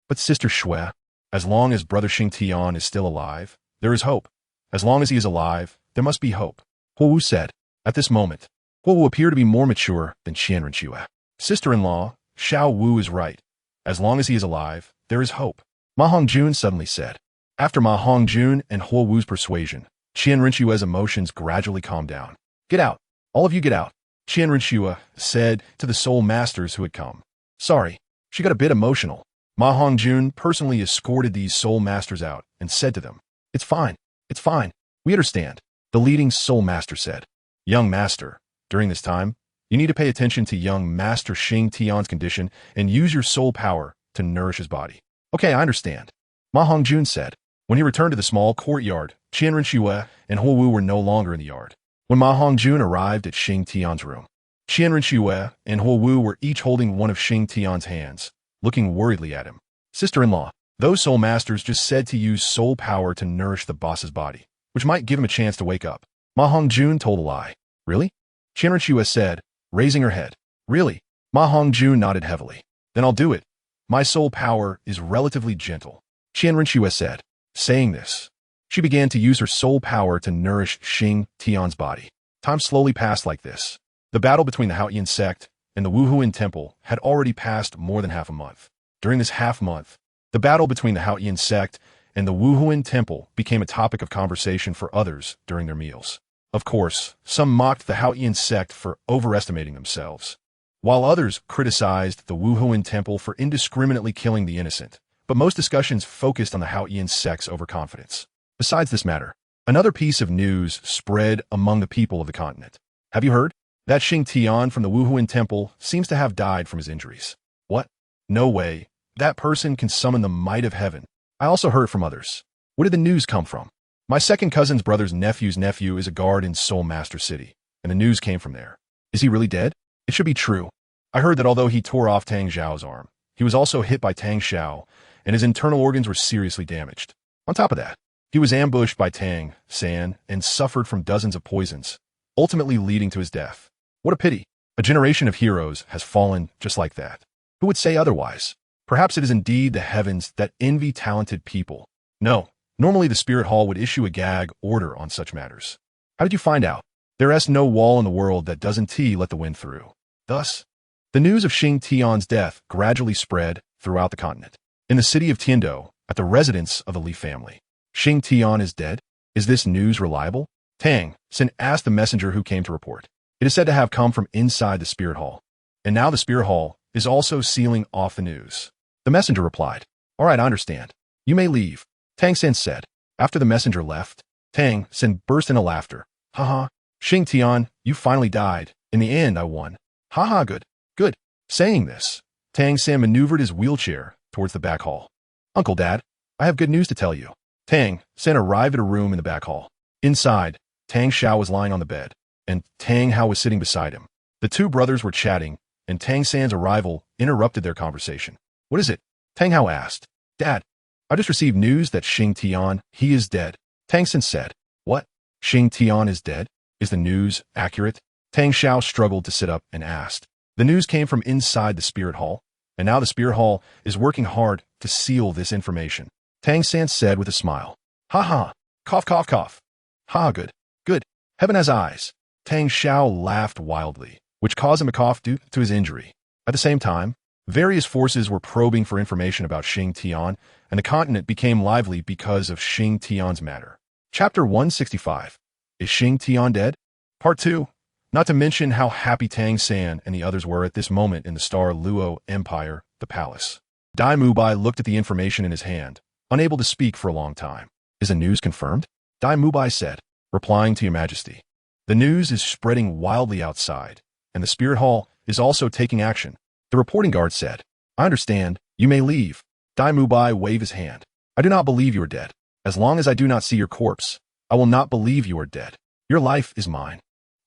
but Sister Xue, as long as Brother Xingtian is still alive, there is hope. As long as he is alive, there must be hope. Huo Wu said. At this moment, Huo Wu appeared to be more mature than Qianrenxue. Sister-in-law, Xiao Wu is right. As long as he is alive, there is hope. Ma Hongjun suddenly said. After Ma Hongjun and Huo Wu's persuasion, Qianrenxue's emotions gradually calmed down. Get out. All of you get out. Qianrenxue said to the soul masters who had come. Sorry, she got a bit emotional. Ma Hongjun personally escorted these soul masters out and said to them, It's fine. It's fine. We understand. The leading soul master said. Young master, during this time, you need to pay attention to young master Xingtian's condition and use your soul power to nourish his body. Okay, I understand. Ma Hongjun said. When he returned to the small courtyard, Qianren Xue and Huo Wu were no longer in the yard. When Ma Hongjun arrived at Xingtian's room, Qianren Xue and Huo Wu were each holding one of Xingtian's hands, looking worriedly at him. Sister-in-law, those soul masters just said to use soul power to nourish the boss's body, which might give him a chance to wake up. Ma Hongjun told a lie. Really? Qianren Xue said, raising her head. Really? Ma Hongjun nodded heavily. Then I'll do it. My soul power is relatively gentle. Qianren Xue said. Saying this, she began to use her soul power to nourish Xingtian's body. Time slowly passed like this. The battle between the Haoyan sect and the Wuhuan temple had already passed more than half a month. During this half-month, the battle between the Haoyan sect and the Wuhuan temple became a topic of conversation for others during their meals. Of course, some mocked the Haoyan sect for overestimating themselves, while others criticized the Wuhuan temple for indiscriminately killing the innocent. But most discussions focused on the Haoyan sect's overconfidence. Besides this matter, another piece of news spread among the people of the continent. Have you heard? That Xingtian from the Wuhuan temple seems to have died from his injuries. What? No way. That person can summon the might of heaven. I also heard from others. Where did the news come from? My second cousin's brother's nephew's nephew is a guard in Soul Master City, and the news came from there. Is he really dead? It should be true. I heard that although he tore off Tang Xiao's arm, he was also hit by Tang Xiao, and his internal organs were seriously damaged. On top of that, he was ambushed by Tang, San, and suffered from dozens of poisons, ultimately leading to his death. What a pity. A generation of heroes has fallen just like that. Who would say otherwise? Perhaps it is indeed the heavens that envy talented people. No, normally the Spirit Hall would issue a gag order on such matters. How did you find out? There is no wall in the world that doesn't let the wind through. Thus, the news of Xingtian's death gradually spread throughout the continent. In the city of Tiando, at the residence of the Li family. Xingtian is dead? Is this news reliable? Tang, San asked the messenger who came to report. It is said to have come from inside the Spirit Hall. And now the Spirit Hall is also sealing off the news. The messenger replied, All right, I understand. You may leave. Tang San said. After the messenger left, Tang San burst into laughter. Haha, Xingtian, you finally died. In the end, I won. Haha, good, good. Saying this, Tang San maneuvered his wheelchair towards the back hall. Uncle Dad, I have good news to tell you. Tang San arrived at a room in the back hall. Inside, Tang Xiao was lying on the bed, and Tang Hao was sitting beside him. The two brothers were chatting, and Tang San's arrival interrupted their conversation. What is it? Tang Hao asked. Dad, I just received news that Xingtian, he is dead. Tang San said. What? Xingtian is dead? Is the news accurate? Tang Xiao struggled to sit up and asked. The news came from inside the Spirit Hall, and now the Spirit Hall is working hard to seal this information. Tang San said with a smile. Ha ha, cough cough cough. Ha, good, good. Heaven has eyes. Tang Xiao laughed wildly, which caused him to cough due to his injury. At the same time, various forces were probing for information about Xingtian, and the continent became lively because of Xingtian's matter. Chapter 165. Is Xingtian dead? Part 2. Not to mention how happy Tang San and the others were at this moment in the Star Luo Empire, the palace. Dai Mubai looked at the information in his hand, unable to speak for a long time. Is the news confirmed? Dai Mubai said, replying to Your Majesty. The news is spreading wildly outside, and the Spirit Hall is also taking action. The reporting guard said, I understand, you may leave. Dai Mubai waved his hand. I do not believe you are dead. As long as I do not see your corpse, I will not believe you are dead. Your life is mine.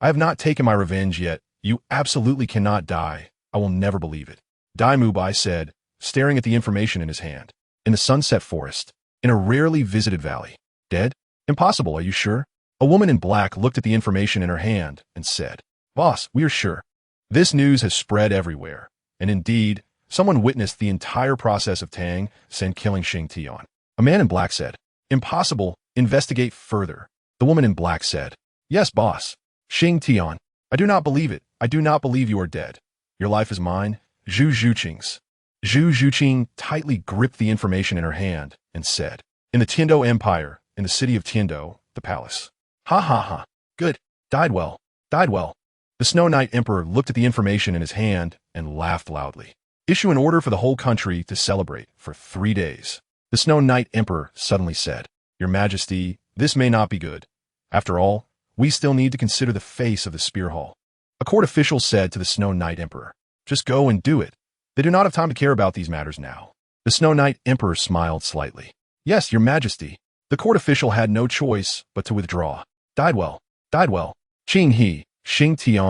I have not taken my revenge yet. You absolutely cannot die. I will never believe it. Dai Mubai said, staring at the information in his hand. In the Sunset Forest, in a rarely visited valley. Dead? Impossible, are you sure? A woman in black looked at the information in her hand and said, Boss, we are sure. This news has spread everywhere, and indeed, someone witnessed the entire process of Tang San killing Xingtian. A man in black said, Impossible, investigate further. The woman in black said, Yes, boss. Xingtian, I do not believe it. I do not believe you are dead. Your life is mine. Zhu Zhuqing's. Zhu Zhuqing tightly gripped the information in her hand and said, In the Tiando Empire, in the city of Tiando, the palace. Ha ha ha. Good. Died well. Died well. The Snow Knight Emperor looked at the information in his hand and laughed loudly. Issue an order for the whole country to celebrate for 3 days. The Snow Knight Emperor suddenly said, Your Majesty, this may not be good. After all, we still need to consider the face of the Spear Hall. A court official said to the Snow Knight Emperor. Just go and do it. They do not have time to care about these matters now. The Snow Knight Emperor smiled slightly. Yes, Your Majesty. The court official had no choice but to withdraw. Died well. Xingtian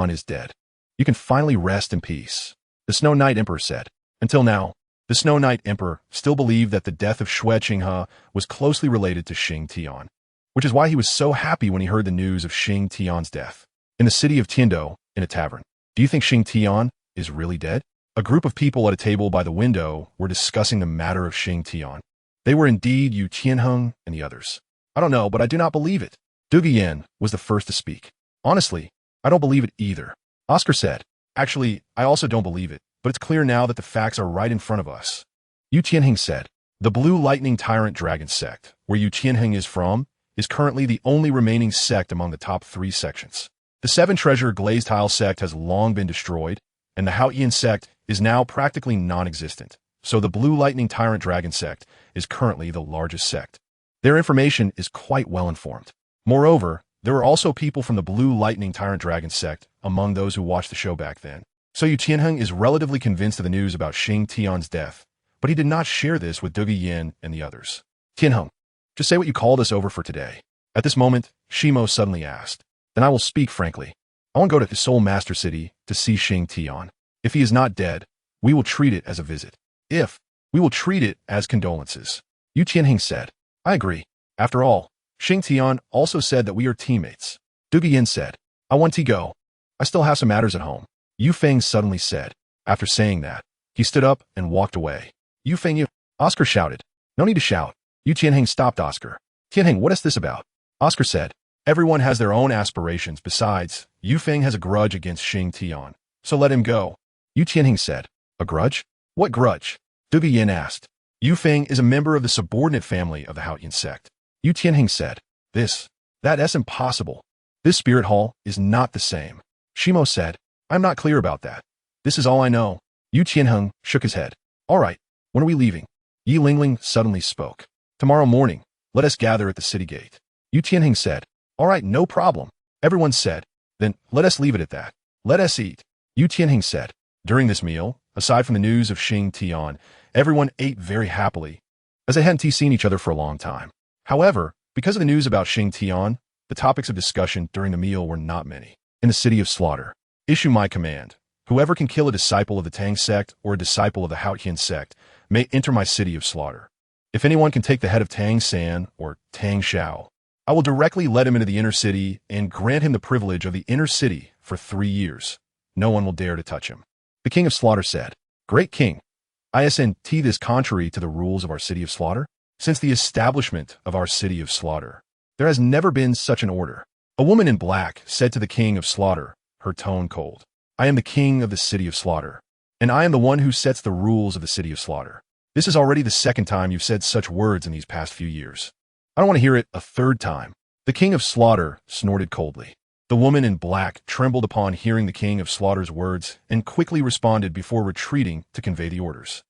is dead. You can finally rest in peace. The Snow Knight Emperor said. Until now, the Snow Knight Emperor still believed that the death of Xue Qinghe was closely related to Xingtian, which is why he was so happy when he heard the news of Xingtian's death. In the city of Tiando, in a tavern. Do you think Xingtian is really dead? A group of people at a table by the window were discussing the matter of Xingtian. They were indeed Yu Tianheng and the others. I don't know, but I do not believe it. Duguyan was the first to speak. Honestly, I don't believe it either. Oscar said. Actually, I also don't believe it, but it's clear now that the facts are right in front of us. Yu Tianheng said. The Blue Lightning Tyrant Dragon sect, where Yu Tianheng is from, is currently the only remaining sect among the top 3 sections. The 7 Treasure Glazed Tile sect has long been destroyed, and the Haotian sect is now practically non-existent, so the Blue Lightning Tyrant Dragon sect is currently the largest sect. Their information is quite well informed. Moreover, there were also people from the Blue Lightning Tyrant Dragon sect among those who watched the show back then. So Yu Tianheng is relatively convinced of the news about Xingtian's death, but he did not share this with Duguyan and the others. Tianheng, just say what you called us over for today. At this moment, Shimo suddenly asked. Then I will speak frankly. I want to go to the Soul Master City to see Xingtian. If he is not dead, we will treat it as a visit. We will treat it as condolences. Yu Tianheng said. I agree. After all, Xingtian also said that we are teammates. Duguyan said. I want to go. I still have some matters at home. Yu Feng suddenly said. After saying that, he stood up and walked away. Yu Feng, you. Oscar shouted. No need to shout. Yu Tianheng stopped Oscar. Tianheng, what is this about? Oscar said. Everyone has their own aspirations. Besides, Yu Feng has a grudge against Xingtian, so let him go. Yu Tianheng said. A grudge? What grudge? Duguyan asked. Yu Feng is a member of the subordinate family of the Haotian sect. Yu Tianheng said. That's impossible. This spirit hall is not the same. Shimo said. I'm not clear about that. This is all I know. Yu Tianheng shook his head. All right, when are we leaving? Yi Lingling suddenly spoke. Tomorrow morning, let us gather at the city gate. Yu Tianheng said. All right, no problem. Everyone said. Then, let us leave it at that. Let us eat. Yu Tianheng said. During this meal, aside from the news of Xingtian, everyone ate very happily, as they hadn't seen each other for a long time. However, because of the news about Xingtian, the topics of discussion during the meal were not many. In the city of slaughter, issue my command. Whoever can kill a disciple of the Tang sect or a disciple of the Haotian sect may enter my city of slaughter. If anyone can take the head of Tang San or Tang Xiao, I will directly let him into the inner city and grant him the privilege of the inner city for 3 years. No one will dare to touch him. The king of slaughter said, Great king, isn't this contrary to the rules of our city of slaughter? Since the establishment of our city of slaughter, there has never been such an order. A woman in black said to the king of slaughter, her tone cold, I am the king of the city of slaughter, and I am the one who sets the rules of the city of slaughter. This is already the 2nd time you've said such words in these past few years. I don't want to hear it a 3rd time. The king of slaughter snorted coldly. The woman in black trembled upon hearing the king of slaughter's words and quickly responded before retreating to convey the orders.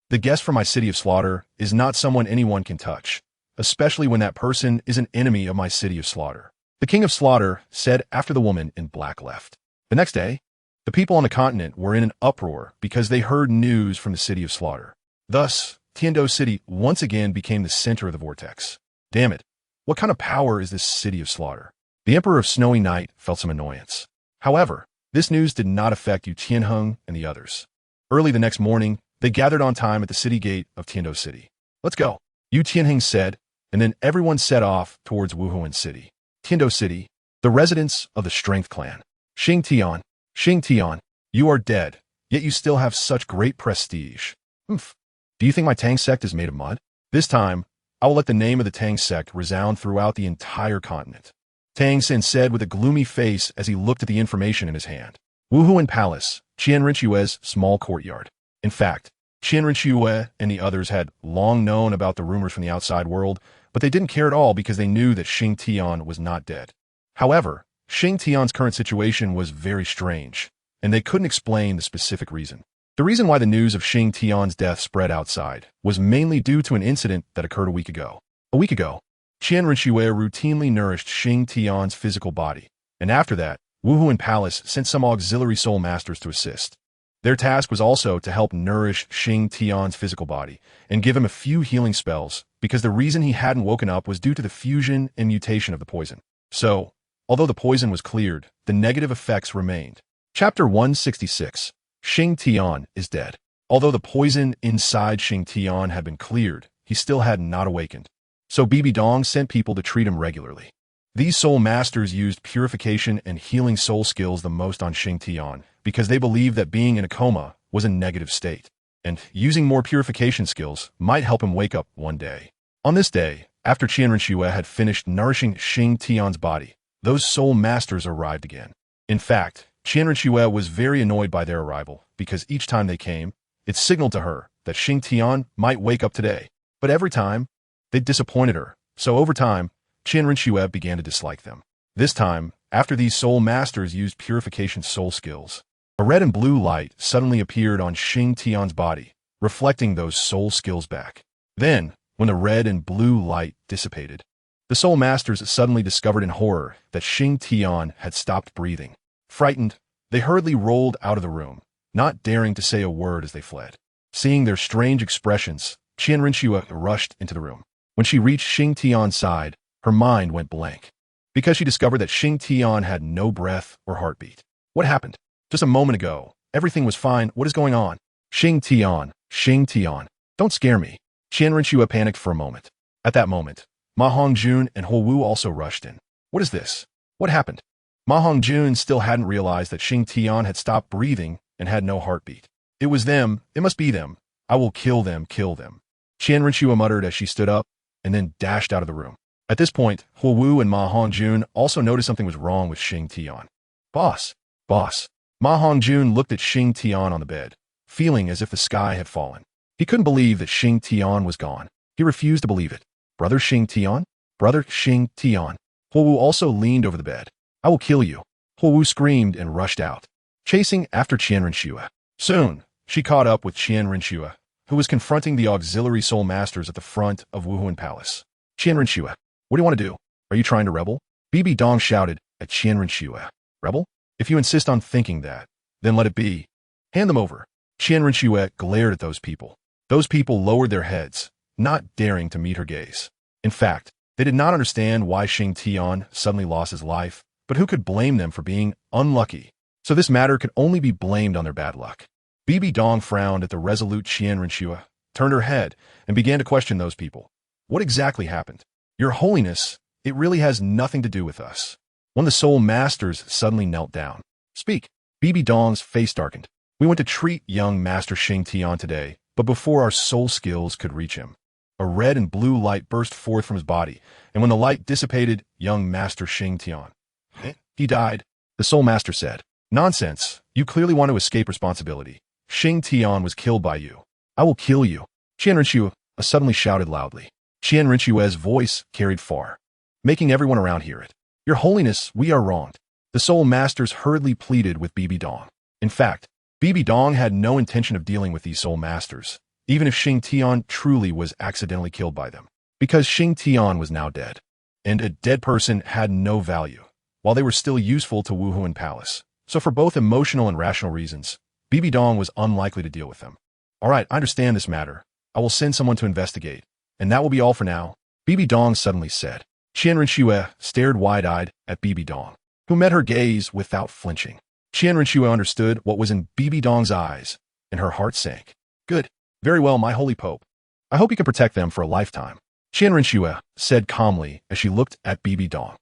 The guest from my city of slaughter is not someone anyone can touch, especially when that person is an enemy of my city of slaughter. The king of slaughter said after the woman in black left. The next day, the people on the continent were in an uproar because they heard news from the city of slaughter. Thus, Tiando City once again became the center of the vortex. Damn it, what kind of power is this city of slaughter? The Emperor of Snowy Night felt some annoyance. However, this news did not affect Yu Tianheng and the others. Early the next morning, they gathered on time at the city gate of Tiando City. Let's go, Yu Tianheng said, and then everyone set off towards Wuhuan City. Tiando City, the residence of the Strength Clan. Xingtian, you are dead, yet you still have such great prestige. Do you think my Tang sect is made of mud? This time, I will let the name of the Tang sect resound throughout the entire continent. Tang San said with a gloomy face as he looked at the information in his hand. Wuhuan Palace, Qianrenchue's small courtyard. In fact, Qianrenchue and the others had long known about the rumors from the outside world, but they didn't care at all because they knew that Xingtian was not dead. However, Xingtian's current situation was very strange, and they couldn't explain the specific reason. The reason why the news of Xingtian's death spread outside was mainly due to an incident that occurred a week ago. A week ago, Qianren routinely nourished Xingtian's physical body, and after that, Wuhuan Palace sent some auxiliary soul masters to assist. Their task was also to help nourish Xingtian's physical body and give him a few healing spells, because the reason he hadn't woken up was due to the fusion and mutation of the poison. So, although the poison was cleared, the negative effects remained. Chapter 166. Xingtian is dead. Although the poison inside Xingtian had been cleared, he still had not awakened. So Bibi Dong sent people to treat him regularly. These soul masters used purification and healing soul skills the most on Xingtian because they believed that being in a coma was a negative state, and using more purification skills might help him wake up one day. On this day, after Qianren had finished nourishing Xingtian's body, those soul masters arrived again. In fact, Qianren was very annoyed by their arrival because each time they came, it signaled to her that Xingtian might wake up today. But every time, they disappointed her, so over time, Qianren began to dislike them. This time, after these soul masters used purification soul skills, a red and blue light suddenly appeared on Xingtian's body, reflecting those soul skills back. Then, when the red and blue light dissipated, the soul masters suddenly discovered in horror that Xingtian had stopped breathing. Frightened, they hurriedly rolled out of the room, not daring to say a word as they fled. Seeing their strange expressions, Qianren rushed into the room. When she reached Xingtian's side, her mind went blank, because she discovered that Xingtian had no breath or heartbeat. What happened? Just a moment ago, everything was fine. What is going on? Xingtian, don't scare me. Qianren panicked for a moment. At that moment, Ma Hongjun and Ho Wu also rushed in. What is this? What happened? Ma Hongjun still hadn't realized that Xingtian had stopped breathing and had no heartbeat. It was them. It must be them. I will kill them, kill them. Qianren muttered as she stood up and then dashed out of the room. At this point, Ho Wu and Ma Hongjun also noticed something was wrong with Xingtian. Boss. Ma Hongjun looked at Xingtian on the bed, feeling as if the sky had fallen. He couldn't believe that Xingtian was gone. He refused to believe it. Brother Xingtian? Brother Xingtian. Ho Wu also leaned over the bed. I will kill you. Ho Wu screamed and rushed out, chasing after Qianren. Soon, she caught up with Qianren, who was confronting the auxiliary soul masters at the front of Wuhuan Palace. Qianren, what do you want to do? Are you trying to rebel? Bibi Dong shouted at Qianren. Rebel? If you insist on thinking that, then let it be. Hand them over. Qianren glared at those people. Those people lowered their heads, not daring to meet her gaze. In fact, they did not understand why Xingtian suddenly lost his life, but who could blame them for being unlucky? So this matter could only be blamed on their bad luck. Bibi Dong frowned at the resolute Qianren, turned her head, and began to question those people. What exactly happened? Your Holiness, it really has nothing to do with us. One of the soul masters suddenly knelt down. Speak. Bibi Dong's face darkened. We went to treat young Master Xingtian today, but before our soul skills could reach him, a red and blue light burst forth from his body, and when the light dissipated, young Master Xingtian. He died, the soul master said. Nonsense. You clearly want to escape responsibility. Xingtian was killed by you. I will kill you. Qianren suddenly shouted loudly. Qianren's voice carried far, making everyone around hear it. Your Holiness, we are wronged. The soul masters hurriedly pleaded with Bibi Dong. In fact, Bibi Dong had no intention of dealing with these soul masters, even if Xingtian truly was accidentally killed by them, because Xingtian was now dead, and a dead person had no value, while they were still useful to Wuhuan Palace. So for both emotional and rational reasons, Bibi Dong was unlikely to deal with them. All right, I understand this matter. I will send someone to investigate, and that will be all for now, Bibi Dong suddenly said. Qianren stared wide-eyed at Bibi Dong, who met her gaze without flinching. Qianren understood what was in Bibi Dong's eyes, and her heart sank. Good. Very well, my holy pope. I hope you can protect them for a lifetime. Qianren said calmly as she looked at Bibi Dong.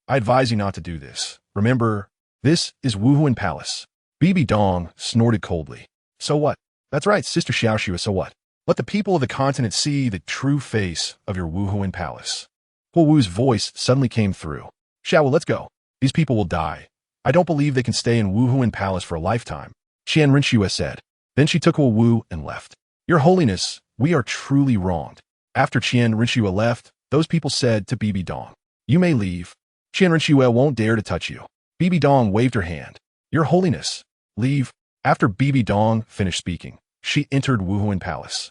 I advise you not to do this. Remember, this is Wuhuan Palace. Bibi Dong snorted coldly. So what? That's right, Sister Xiaoxue, so what? Let the people of the continent see the true face of your Wuhuan Palace. Ho Wu's voice suddenly came through. Xiao, let's go. These people will die. I don't believe they can stay in Wuhuan Palace for a lifetime, Qianren said. Then she took Ho Wu and left. Your Holiness, we are truly wronged. After Qianren left, those people said to Bibi Dong, you may leave. Qianren won't dare to touch you. Bibi Dong waved her hand. Your Holiness, leave. After Bibi Dong finished speaking, she entered Wuhuan Palace.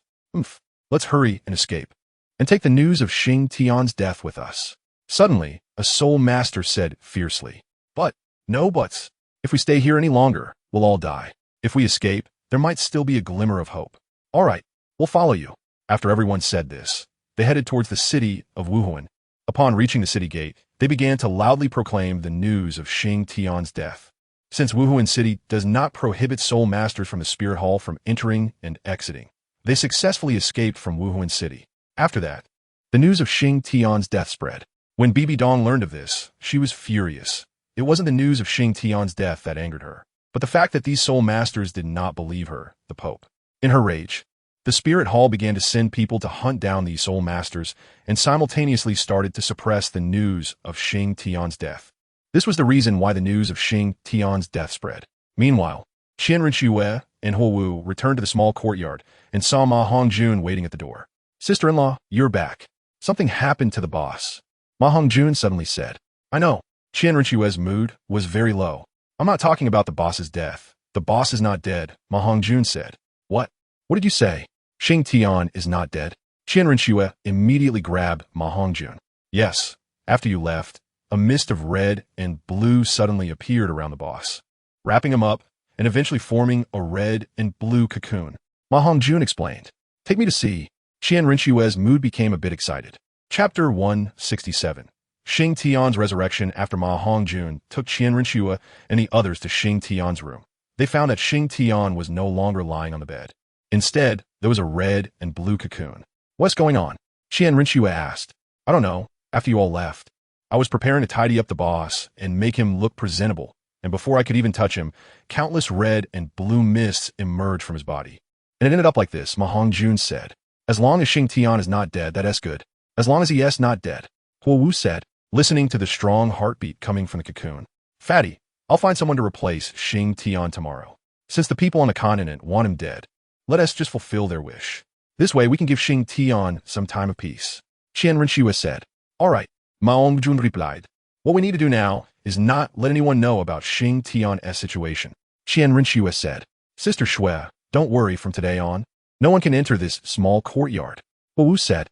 Let's hurry and escape. and take the news of Xingtian's death with us. Suddenly, a soul master said fiercely, "But, no buts. If we stay here any longer, we'll all die. If we escape, there might still be a glimmer of hope. All right, we'll follow you." After everyone said this, they headed towards the city of Wuhuan. Upon reaching the city gate, they began to loudly proclaim the news of Xingtian's death. Since Wuhuan City does not prohibit soul masters from the spirit hall from entering and exiting, they successfully escaped from Wuhuan City. After that, the news of Xingtian's death spread. When Bibi Dong learned of this, she was furious. It wasn't the news of Xingtian's death that angered her, but the fact that these soul masters did not believe her, the Pope. In her rage, the spirit hall began to send people to hunt down these soul masters and simultaneously started to suppress the news of Xingtian's death. This was the reason why the news of Xingtian's death spread. Meanwhile, Qian Rinxue and Huo Wu returned to the small courtyard and saw Ma Hongjun waiting at the door. "Sister-in-law, you're back. Something happened to the boss," Ma Hongjun suddenly said. "I know." Qian Rinxue's mood was very low. "I'm not talking about the boss's death. The boss is not dead," Ma Hongjun said. What did you say?" "Xingtian is not dead." Qian Rinxue immediately grabbed Ma Hongjun. "Yes, after you left, a mist of red and blue suddenly appeared around the boss, wrapping him up and eventually forming a red and blue cocoon." Ma Hongjun explained. "Take me to see." Qian Rinxue's mood became a bit excited. Chapter 167. Xingtian's resurrection. After Ma Hongjun took Qian Rinxue and the others to Xingtian's room, they found that Xingtian was no longer lying on the bed. Instead, there was a red and blue cocoon. "What's going on?" Qian Rinxue asked. "I don't know. After you all left, I was preparing to tidy up the boss and make him look presentable, and before I could even touch him, countless red and blue mists emerged from his body. And it ended up like this," Ma Hongjun said. "As long as Xingtian is not dead, that's good. As long as he is not dead," Huo Wu said, listening to the strong heartbeat coming from the cocoon. "Fatty, I'll find someone to replace Xingtian tomorrow. Since the people on the continent want him dead, let us just fulfill their wish. This way we can give Xingtian some time of peace." Qian Rinxue said. "All right," Ma Hongjun replied. "What we need to do now is not let anyone know about Xingtian's situation." Qian Rinxue said. "Sister Shui, don't worry from today on. No one can enter this small courtyard." Huo Wu said.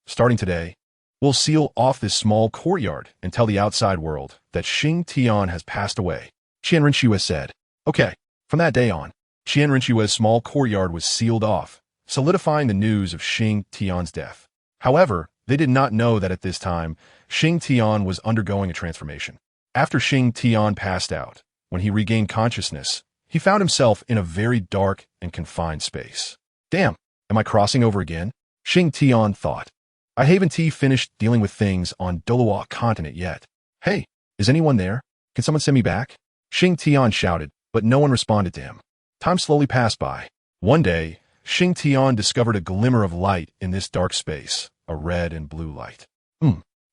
Starting today, we'll seal off this small courtyard and tell the outside world that Xingtian has passed away." Qian Rinxue said. "Okay." From that day on, Qian Rinxue's small courtyard was sealed off, solidifying the news of Xingtian's death. However, they did not know that at this time, Xingtian was undergoing a transformation. After Xingtian passed out, when he regained consciousness, he found himself in a very dark and confined space. "Damn, am I crossing over again?" Xingtian thought. "I haven't finished dealing with things on Douluo Continent yet. Hey, is anyone there? Can someone send me back?" Xingtian shouted, but no one responded to him. Time slowly passed by. One day, Xingtian discovered a glimmer of light in this dark space, a red and blue light.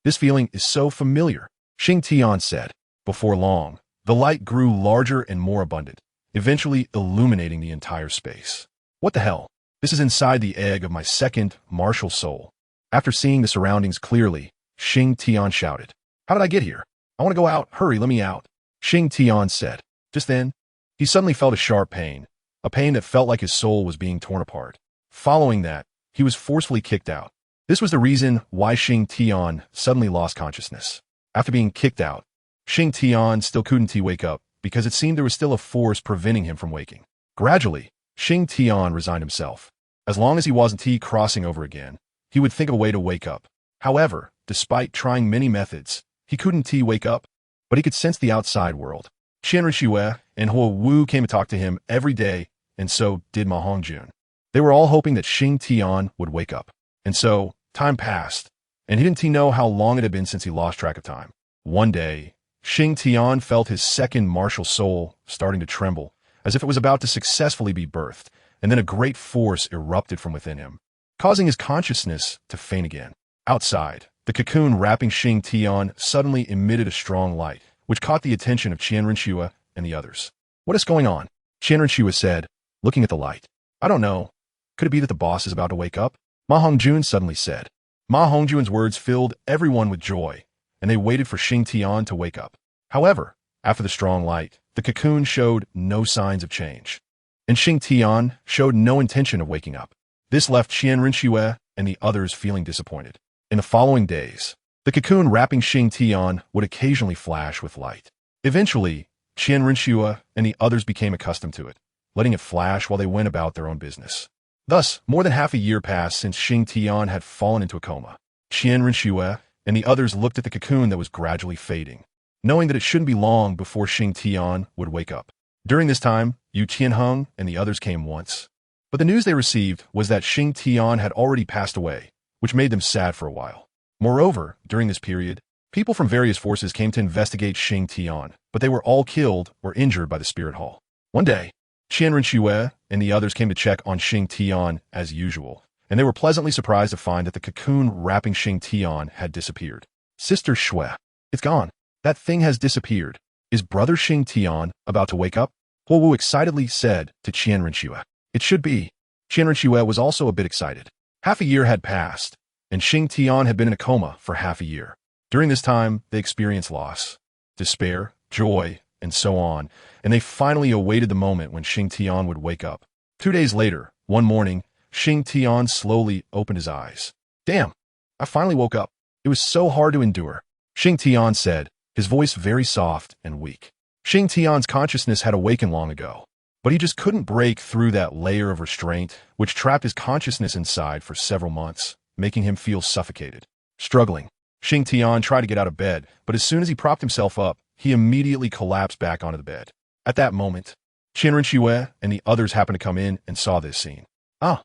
This feeling is so familiar," Xingtian said. Before long, the light grew larger and more abundant, eventually illuminating the entire space. "What the hell? This is inside the egg of my second martial soul." After seeing the surroundings clearly, Xingtian shouted, "How did I get here? I want to go out. Hurry, let me out." Xingtian said. Just then, he suddenly felt a sharp pain, a pain that felt like his soul was being torn apart. Following that, he was forcefully kicked out. This was the reason why Xingtian suddenly lost consciousness. After being kicked out, Xingtian still couldn't wake up because it seemed there was still a force preventing him from waking. Gradually, Xingtian resigned himself. As long as he wasn't crossing over again, he would think of a way to wake up. However, despite trying many methods, he couldn't wake up, but he could sense the outside world. Qian Rinxue and Huo Wu came to talk to him every day, and so did Ma Hongjun. They were all hoping that Xingtian would wake up. And so, time passed, and he didn't know how long it had been since he lost track of time. One day, Xingtian felt his second martial soul starting to tremble, as if it was about to successfully be birthed, and then a great force erupted from within him, causing his consciousness to faint again. Outside, the cocoon wrapping Xingtian suddenly emitted a strong light, which caught the attention of Qian Rinxue and the others. "What is going on?" Qian Rinxue said, looking at the light. "I don't know. Could it be that the boss is about to wake up?" Ma Hongjun suddenly said. Ma Hongjun's words filled everyone with joy, and they waited for Xingtian to wake up. However, after the strong light, the cocoon showed no signs of change, and Xingtian showed no intention of waking up. This left Qian Rinxue and the others feeling disappointed. In the following days, the cocoon wrapping Xingtian would occasionally flash with light. Eventually, Qian Rinxue and the others became accustomed to it, letting it flash while they went about their own business. Thus, more than half a year passed since Xingtian had fallen into a coma. Qian Rinxue and the others looked at the cocoon that was gradually fading, knowing that it shouldn't be long before Xingtian would wake up. During this time, Yu Tianheng and the others came once. But the news they received was that Xingtian had already passed away, which made them sad for a while. Moreover, during this period, people from various forces came to investigate Xingtian, but they were all killed or injured by the spirit hall. One day, Qian Rinxue and the others came to check on Xingtian as usual, and they were pleasantly surprised to find that the cocoon wrapping Xingtian had disappeared. Sister Shui, it's gone. That thing has disappeared. Is Brother Xingtian about to wake up? Huo Wu excitedly said to Qian Rinxue. It should be. Qian Rinxue was also a bit excited. Half a year had passed, and Xingtian had been in a coma for half a year. During this time, they experienced loss, despair, joy, and so on, and they finally awaited the moment when Xingtian would wake up. 2 days later, one morning, Xingtian slowly opened his eyes. Damn, I finally woke up. It was so hard to endure, Xingtian said, his voice very soft and weak. Xingtian's consciousness had awakened long ago, but he just couldn't break through that layer of restraint which trapped his consciousness inside for several months, making him feel suffocated. Struggling, Xingtian tried to get out of bed, but as soon as he propped himself up, he immediately collapsed back onto the bed. At that moment, Qian Rinxue and the others happened to come in and saw this scene. Ah!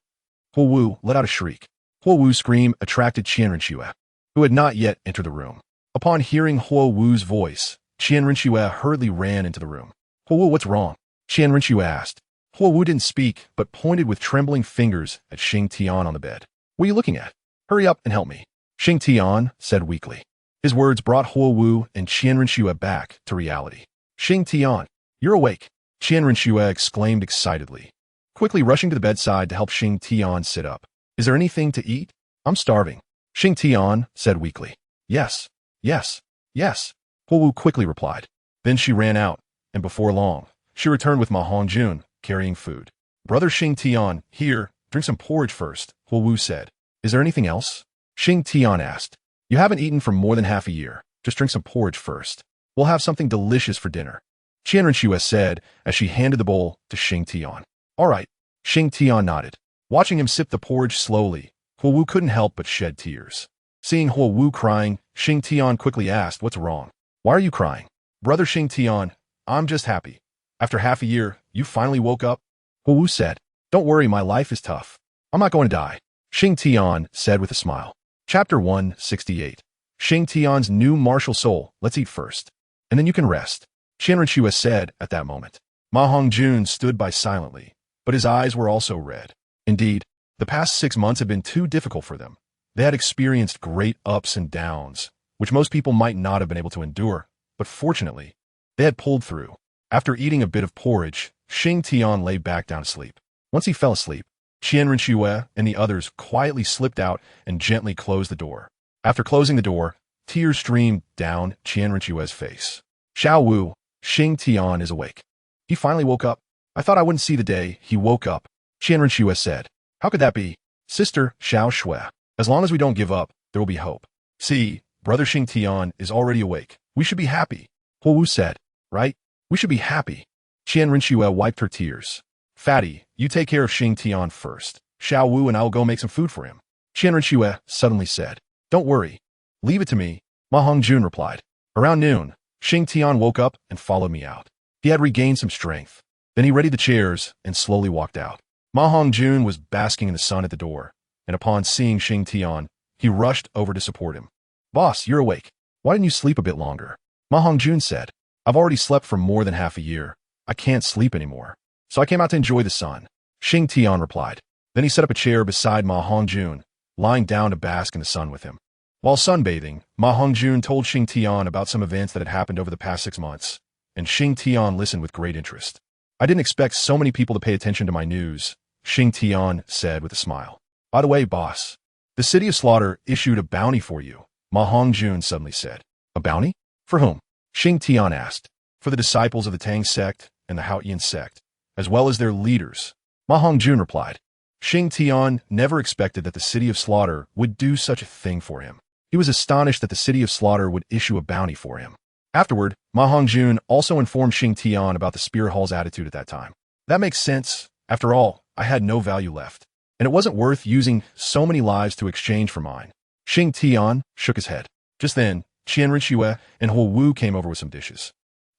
Huo Wu let out a shriek. Huo Wu's scream attracted Qian Rinxue, who had not yet entered the room. Upon hearing Huo Wu's voice, Qian Rinxue hurriedly ran into the room. Huo Wu, what's wrong? Qian Rinxue asked. Huo Wu didn't speak, but pointed with trembling fingers at Xingtian on the bed. What are you looking at? Hurry up and help me, Xingtian said weakly. His words brought Huo Wu and Qian Rinxue back to reality. Xingtian, you're awake, Qian Rinxue exclaimed excitedly, quickly rushing to the bedside to help Xingtian sit up. Is there anything to eat? I'm starving, Xingtian said weakly. Yes, yes, yes, Huo Wu quickly replied. Then she ran out, and before long, she returned with Ma Hongjun, carrying food. Brother Xingtian, here, drink some porridge first, Huo Wu said. Is there anything else? Xingtian asked. You haven't eaten for more than half a year. Just drink some porridge first. We'll have something delicious for dinner, Qian Rinxue said as she handed the bowl to Xingtian. All right, Xingtian nodded. Watching him sip the porridge slowly, Huo Wu couldn't help but shed tears. Seeing Huo Wu crying, Xingtian quickly asked, what's wrong? Why are you crying? Brother Xingtian, I'm just happy. After half a year, you finally woke up? Huo Wu said. Don't worry, my life is tough. I'm not going to die, Xingtian said with a smile. Chapter 168. Xingtian's new martial soul. Let's eat first, and then you can rest, Qian Rinxue said at that moment. Ma Hongjun stood by silently, but his eyes were also red. Indeed, the past 6 months had been too difficult for them. They had experienced great ups and downs, which most people might not have been able to endure, but fortunately, they had pulled through. After eating a bit of porridge, Xingtian lay back down to sleep. Once he fell asleep, Qian Rinxue and the others quietly slipped out and gently closed the door. After closing the door, tears streamed down Qian Rinxue's face. Xiao Wu, Xingtian is awake. He finally woke up. I thought I wouldn't see the day he woke up, Qian Rinxue said. How could that be? Sister Xiao Shui. As long as we don't give up, there will be hope. See, Brother Xingtian is already awake. We should be happy, Huo Wu said. Right? We should be happy. Qian Rinxue wiped her tears. Fatty, you take care of Xingtian first. Xiao Wu and I will go make some food for him, Qian Rinxue suddenly said. Don't worry. Leave it to me, Ma Hongjun replied. Around noon, Xingtian woke up and followed me out. He had regained some strength. Then he readied the chairs and slowly walked out. Ma Hongjun was basking in the sun at the door, and upon seeing Xingtian, he rushed over to support him. Boss, you're awake. Why didn't you sleep a bit longer? Ma Hongjun said. I've already slept for more than half a year. I can't sleep anymore. So I came out to enjoy the sun, Xingtian replied. Then he set up a chair beside Ma Hongjun, lying down to bask in the sun with him. While sunbathing, Ma Hongjun told Xingtian about some events that had happened over the past 6 months, and Xingtian listened with great interest. I didn't expect so many people to pay attention to my news, Xingtian said with a smile. By the way, boss, the city of Slaughter issued a bounty for you, Ma Hongjun suddenly said. A bounty? For whom? Xingtian asked. For the disciples of the Tang sect and the Haotian sect, as well as their leaders, Ma Hongjun replied. Xingtian never expected that the City of Slaughter would do such a thing for him. He was astonished that the City of Slaughter would issue a bounty for him. Afterward, Ma Hongjun also informed Xingtian about the Spear Hall's attitude at that time. That makes sense. After all, I had no value left, and it wasn't worth using so many lives to exchange for mine. Xingtian shook his head. Just then, Qian Rinxue and Huo Wu came over with some dishes.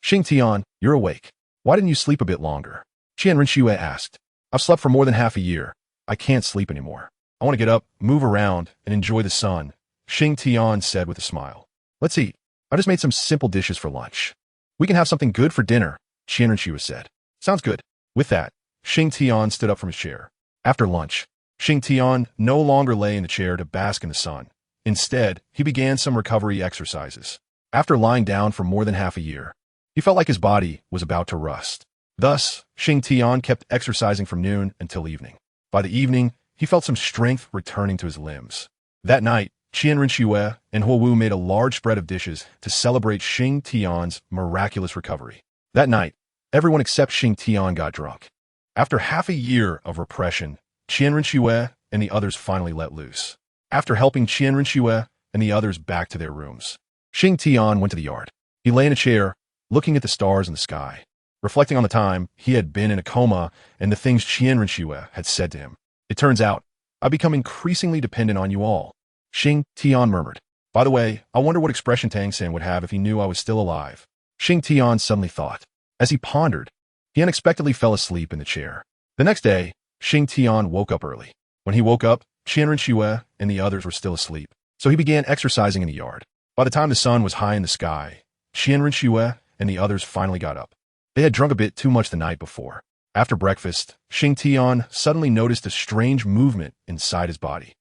Xingtian, you're awake. Why didn't you sleep a bit longer? Qian Rinxue asked. I've slept for more than half a year. I can't sleep anymore. I want to get up, move around, and enjoy the sun, Xingtian said with a smile. Let's eat. I just made some simple dishes for lunch. We can have something good for dinner, Qian Rinxue said. Sounds good. With that, Xingtian stood up from his chair. After lunch, Xingtian no longer lay in the chair to bask in the sun. Instead, he began some recovery exercises. After lying down for more than half a year, he felt like his body was about to rust. Thus, Xingtian kept exercising from noon until evening. By the evening, he felt some strength returning to his limbs. That night, Qian Rinxue and Huo Wu made a large spread of dishes to celebrate Xingtian's miraculous recovery. That night, everyone except Xingtian got drunk. After half a year of repression, Qian Rinxue and the others finally let loose. After helping Qian Rinxue and the others back to their rooms, Xingtian went to the yard. He lay in a chair, looking at the stars in the sky, reflecting on the time he had been in a coma and the things Qian Rinxue had said to him. It turns out, I've become increasingly dependent on you all, Xingtian murmured. By the way, I wonder what expression Tang-san would have if he knew I was still alive. Xingtian suddenly thought. As he pondered, he unexpectedly fell asleep in the chair. The next day, Xingtian woke up early. When he woke up, Qian Rinxue and the others were still asleep, so he began exercising in the yard. By the time the sun was high in the sky, Qian Rinxue and the others finally got up. They had drunk a bit too much the night before. After breakfast, Xingtian suddenly noticed a strange movement inside his body.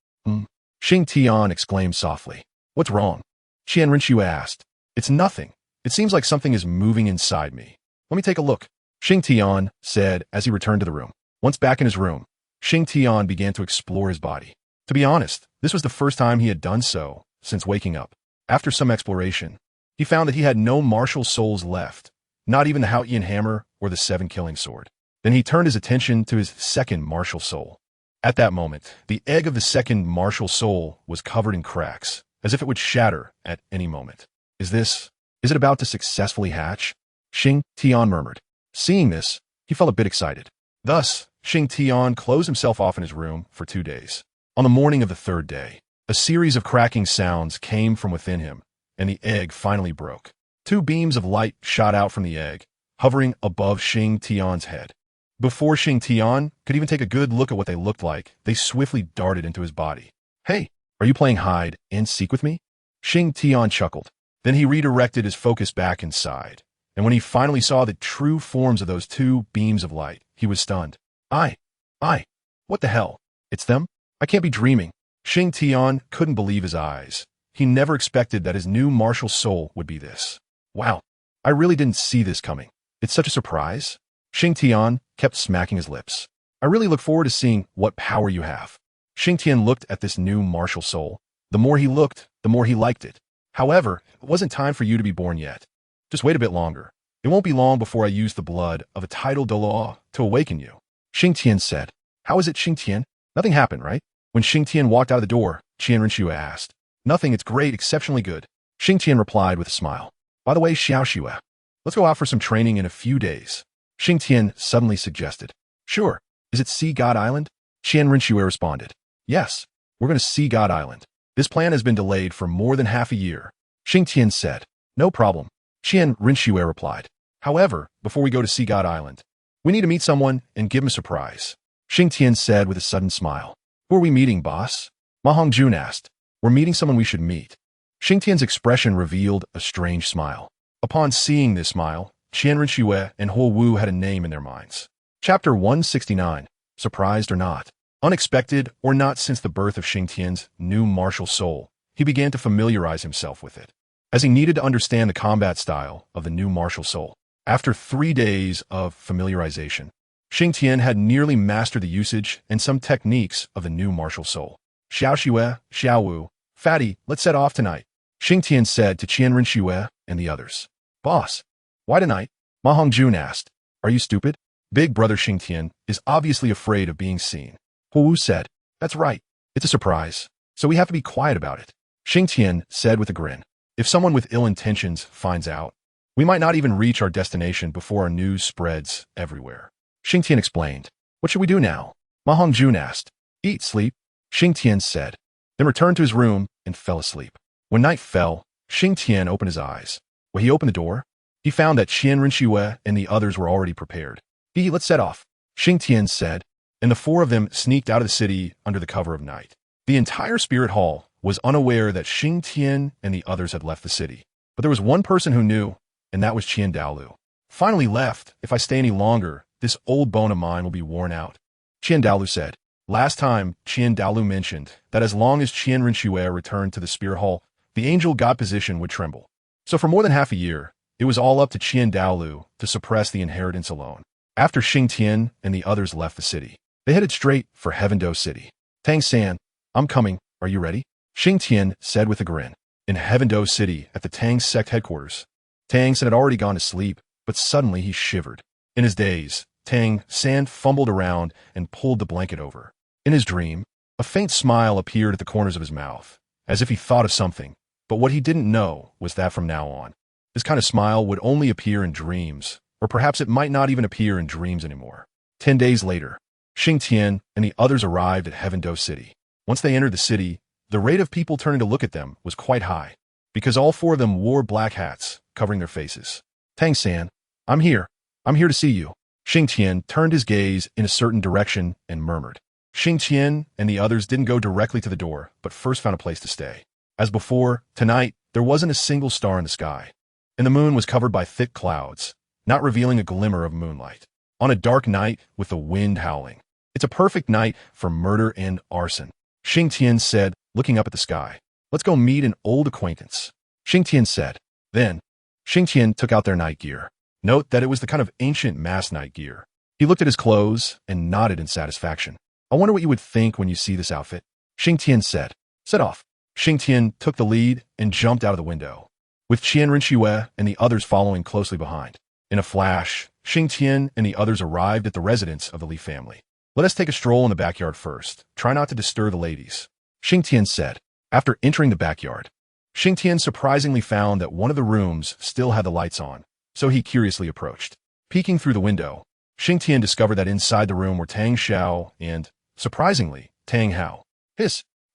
Xingtian exclaimed softly. What's wrong? Qian Rinxue asked. It's nothing. It seems like something is moving inside me. Let me take a look, Xingtian said as he returned to the room. Once back in his room, Xingtian began to explore his body. To be honest, this was the first time he had done so since waking up. After some exploration, he found that he had no martial souls left, not even the Haotian hammer or the 7-killing sword. Then he turned his attention to his second martial soul. At that moment, the egg of the second martial soul was covered in cracks, as if it would shatter at any moment. Is it about to successfully hatch? Xingtian murmured. Seeing this, he felt a bit excited. Thus, Xingtian closed himself off in his room for 2 days. On the morning of the third day, a series of cracking sounds came from within him, and the egg finally broke. 2 beams of light shot out from the egg, hovering above Xingtian's head. Before Xingtian could even take a good look at what they looked like, they swiftly darted into his body. Hey, are you playing hide and seek with me? Xingtian chuckled. Then he redirected his focus back inside, and when he finally saw the true forms of those 2 beams of light, he was stunned. What the hell? It's them? I can't be dreaming. Xingtian couldn't believe his eyes. He never expected that his new martial soul would be this. Wow, I really didn't see this coming. It's such a surprise. Xingtian kept smacking his lips. I really look forward to seeing what power you have. Xingtian looked at this new martial soul. The more he looked, the more he liked it. However, it wasn't time for you to be born yet. Just wait a bit longer. It won't be long before I use the blood of a titled Douluo to awaken you. Xingtian said. How is it, Xingtian? Nothing happened, right? When Xingtian walked out of the door, Qian Rinxue asked. Nothing, it's great, exceptionally good. Xingtian replied with a smile. By the way, Xiaoxue, let's go out for some training in a few days. Xingtian suddenly suggested. Sure. Is it Sea God Island? Qian Rinxue responded. Yes, we're going to Sea God Island. This plan has been delayed for more than half a year. Xingtian said. No problem. Qian Rinxue replied. However, before we go to Sea God Island, we need to meet someone and give him a surprise. Xingtian said with a sudden smile. Who are we meeting, boss? Ma Hongjun asked. We're meeting someone we should meet. Xingtian's expression revealed a strange smile. Upon seeing this smile, Qian Rinxue and Huo Wu had a name in their minds. Chapter 169. Surprised or not? Unexpected or not since the birth of Xingtian's new martial soul, he began to familiarize himself with it, as he needed to understand the combat style of the new martial soul. After 3 days of familiarization, Xingtian had nearly mastered the usage and some techniques of the new martial soul. Xiaoxue, Xiaowu, Fatty, let's set off tonight, Xingtian said to Qian Rinxue and the others. Boss, why tonight? Ma Hongjun asked. Are you stupid? Big brother Xingtian is obviously afraid of being seen. Hu said, "That's right. It's a surprise, so we have to be quiet about it." Xingtian said with a grin, "If someone with ill intentions finds out, we might not even reach our destination before our news spreads everywhere." Xingtian explained, "What should we do now?" Ma Hongjun asked. "Eat, sleep," Xingtian said, then returned to his room and fell asleep. When night fell, Xingtian opened his eyes. When he opened the door, he found that Qian Rinxue and the others were already prepared. Let's set off," Xingtian said, and the four of them sneaked out of the city under the cover of night. The entire spirit hall was unaware that Xingtian and the others had left the city. But there was one person who knew, and that was Qian Dalu. "Finally left. If I stay any longer, this old bone of mine will be worn out," Qian Dalu said. Last time, Qian Dalu mentioned that as long as Qian Rinxue returned to the spirit hall, the angel god position would tremble. So for more than half a year, it was all up to Qian Dalu to suppress the inheritance alone. After Xingtian and the others left the city, they headed straight for Heaven-Do City. "Tang-san, I'm coming. Are you ready?" Xingtian said with a grin. In Heaven-Do City, at the Tang sect headquarters, Tang-san had already gone to sleep, but suddenly he shivered. In his daze, Tang-san fumbled around and pulled the blanket over. In his dream, a faint smile appeared at the corners of his mouth, as if he thought of something, but what he didn't know was that from now on, this kind of smile would only appear in dreams, or perhaps it might not even appear in dreams anymore. 10 days later, Xingtian and the others arrived at Heaven-Do City. Once they entered the city, the rate of people turning to look at them was quite high, because all four of them wore black hats, covering their faces. "Tang-san, I'm here. I'm here to see you." Xingtian turned his gaze in a certain direction and murmured. Xingtian and the others didn't go directly to the door, but first found a place to stay. As before, tonight, there wasn't a single star in the sky, and the moon was covered by thick clouds, not revealing a glimmer of moonlight. On a dark night with the wind howling, it's a perfect night for murder and arson, Xingtian said, looking up at the sky. "Let's go meet an old acquaintance," Xingtian said. Then, Xingtian took out their night gear. Note that it was the kind of ancient mass night gear. He looked at his clothes and nodded in satisfaction. "I wonder what you would think when you see this outfit," Xingtian said. "Set off." Xingtian took the lead and jumped out of the window, with Qian Rinxue and the others following closely behind. In a flash, Xingtian and the others arrived at the residence of the Li family. "Let us take a stroll in the backyard first. Try not to disturb the ladies," Xingtian said. After entering the backyard, Xingtian surprisingly found that one of the rooms still had the lights on, so he curiously approached. Peeking through the window, Xingtian discovered that inside the room were Tang Xiao and, surprisingly, Tang Hao.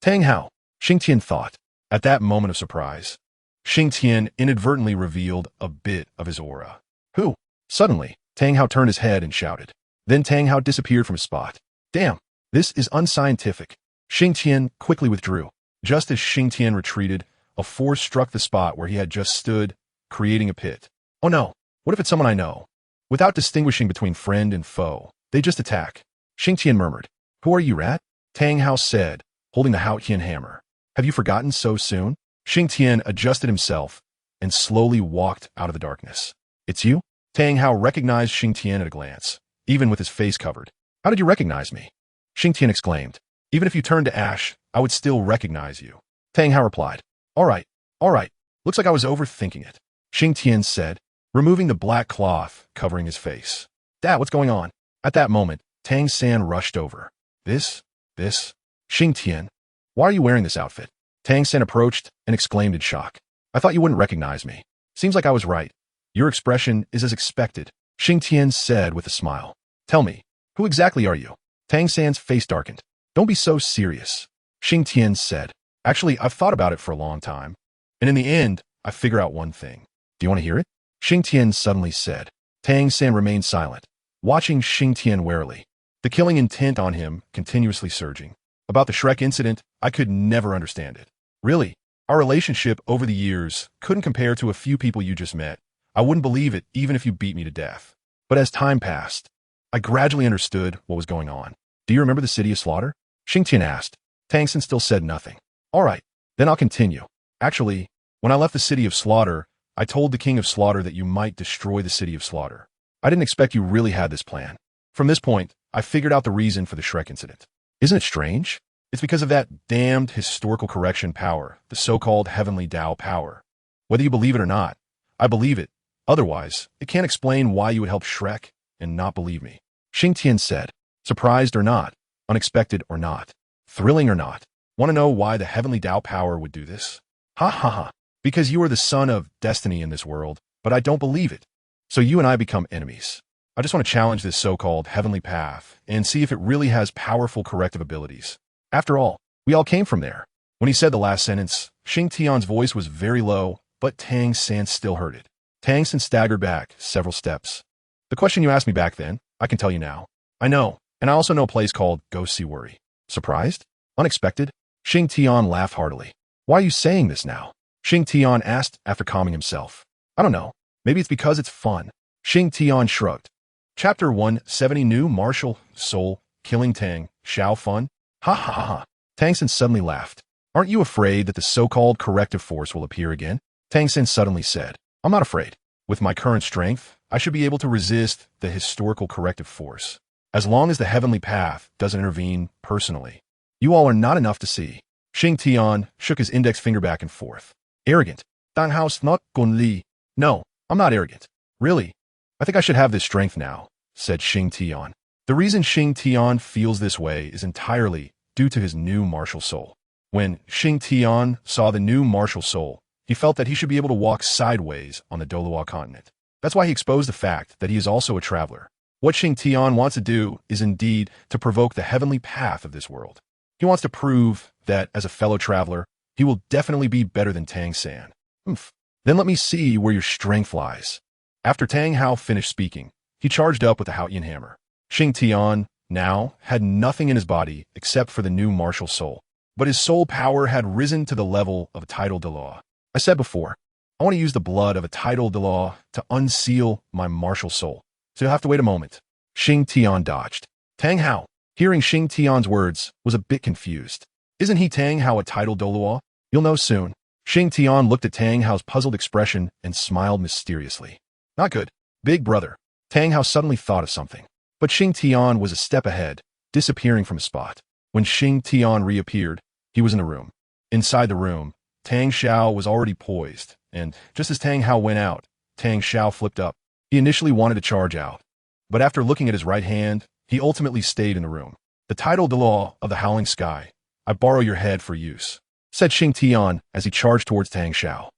Tang Hao, Xingtian thought. At that moment of surprise, Xingtian inadvertently revealed a bit of his aura. "Who?" Suddenly, Tang Hao turned his head and shouted. Then Tang Hao disappeared from his spot. "Damn, this is unscientific." Xingtian quickly withdrew. Just as Xingtian retreated, a force struck the spot where he had just stood, creating a pit. "Oh no, what if it's someone I know?" Without distinguishing between friend and foe, they just attack. Xingtian murmured. "Who are you, rat?" Tang Hao said, holding the Haotian hammer. "Have you forgotten so soon?" Xingtian adjusted himself and slowly walked out of the darkness. "It's you?" Tang Hao recognized Xingtian at a glance, even with his face covered. "How did you recognize me?" Xingtian exclaimed. "Even if you turned to ash, I would still recognize you." Tang Hao replied. All right. Looks like I was overthinking it," Xingtian said, removing the black cloth covering his face. "Dad, what's going on?" At that moment, Tang San rushed over. This? Xingtian, why are you wearing this outfit?" Tang San approached and exclaimed in shock. "I thought you wouldn't recognize me. Seems like I was right. Your expression is as expected," Xingtian said with a smile. "Tell me, who exactly are you?" Tang San's face darkened. "Don't be so serious," Xingtian said. "Actually, I've thought about it for a long time, and in the end, I figure out one thing. Do you want to hear it?" Xingtian suddenly said. Tang San remained silent, watching Xingtian warily, the killing intent on him continuously surging. "About the Shrek incident, I could never understand it. Really, our relationship over the years couldn't compare to a few people you just met. I wouldn't believe it even if you beat me to death. But as time passed, I gradually understood what was going on. Do you remember the city of slaughter?" Xingtian asked. Tang San still said nothing. "All right, then I'll continue. Actually, when I left the city of slaughter, I told the king of slaughter that you might destroy the city of slaughter. I didn't expect you really had this plan. From this point, I figured out the reason for the Shrek incident. Isn't it strange? It's because of that damned historical correction power, the so-called heavenly Tao power. Whether you believe it or not, I believe it. Otherwise, it can't explain why you would help Shrek and not believe me," Xingtian said. Surprised or not, Unexpected or not. Thrilling or not. Want to know why the heavenly Tao power would do this? Ha ha ha. Because you are the son of destiny in this world, but I don't believe it. So you and I become enemies. I just want to challenge this so-called heavenly path and see if it really has powerful corrective abilities. After all, we all came from there. When he said the last sentence, Xingtian's voice was very low, but Tang San still heard it. Tang San staggered back several steps. The question you asked me back then, I can tell you now. I know, and I also know a place called Go See Worry. Surprised? Unexpected? Xingtian laughed heartily. Why are you saying this now? Xingtian asked after calming himself. I don't know. Maybe it's because it's fun. Xingtian shrugged. Chapter 170 New Martial Soul Killing Tang Xiao Fun? Ha ha ha ha. Tang San suddenly laughed. Aren't you afraid that the so-called corrective force will appear again? Tang San suddenly said. I'm not afraid. With my current strength, I should be able to resist the historical corrective force. As long as the heavenly path doesn't intervene personally. You all are not enough to see. Xingtian shook his index finger back and forth. Arrogant. Dan Hao's not Gun Li. No, I'm not arrogant. Really? I think I should have this strength now, said Xingtian. The reason Xingtian feels this way is entirely due to his new martial soul. When Xingtian saw the new martial soul, he felt that he should be able to walk sideways on the Douluo Continent. That's why he exposed the fact that he is also a traveler. What Xingtian wants to do is indeed to provoke the heavenly path of this world. He wants to prove that, as a fellow traveler, he will definitely be better than Tang San. Then let me see where your strength lies. After Tang Hao finished speaking, he charged up with the Xingtian hammer. Xingtian, now, had nothing in his body except for the new martial soul. But his soul power had risen to the level of a title de law. I said before, I want to use the blood of a title de law to unseal my martial soul. So you'll have to wait a moment. Xingtian dodged. Tang Hao, hearing Xingtian's words, was a bit confused. Isn't he Tang Hao a title Douluo? You'll know soon. Xingtian looked at Tang Hao's puzzled expression and smiled mysteriously. Not good. Big brother. Tang Hao suddenly thought of something. But Xingtian was a step ahead, disappearing from his spot. When Xingtian reappeared, he was in the room. Inside the room, Tang Xiao was already poised, and just as Tang Hao went out, Tang Xiao flipped up. He initially wanted to charge out, but after looking at his right hand, he ultimately stayed in the room. The title de law of the Howling Sky. I borrow your head for use, said Xingtian as he charged towards Tang Xiao.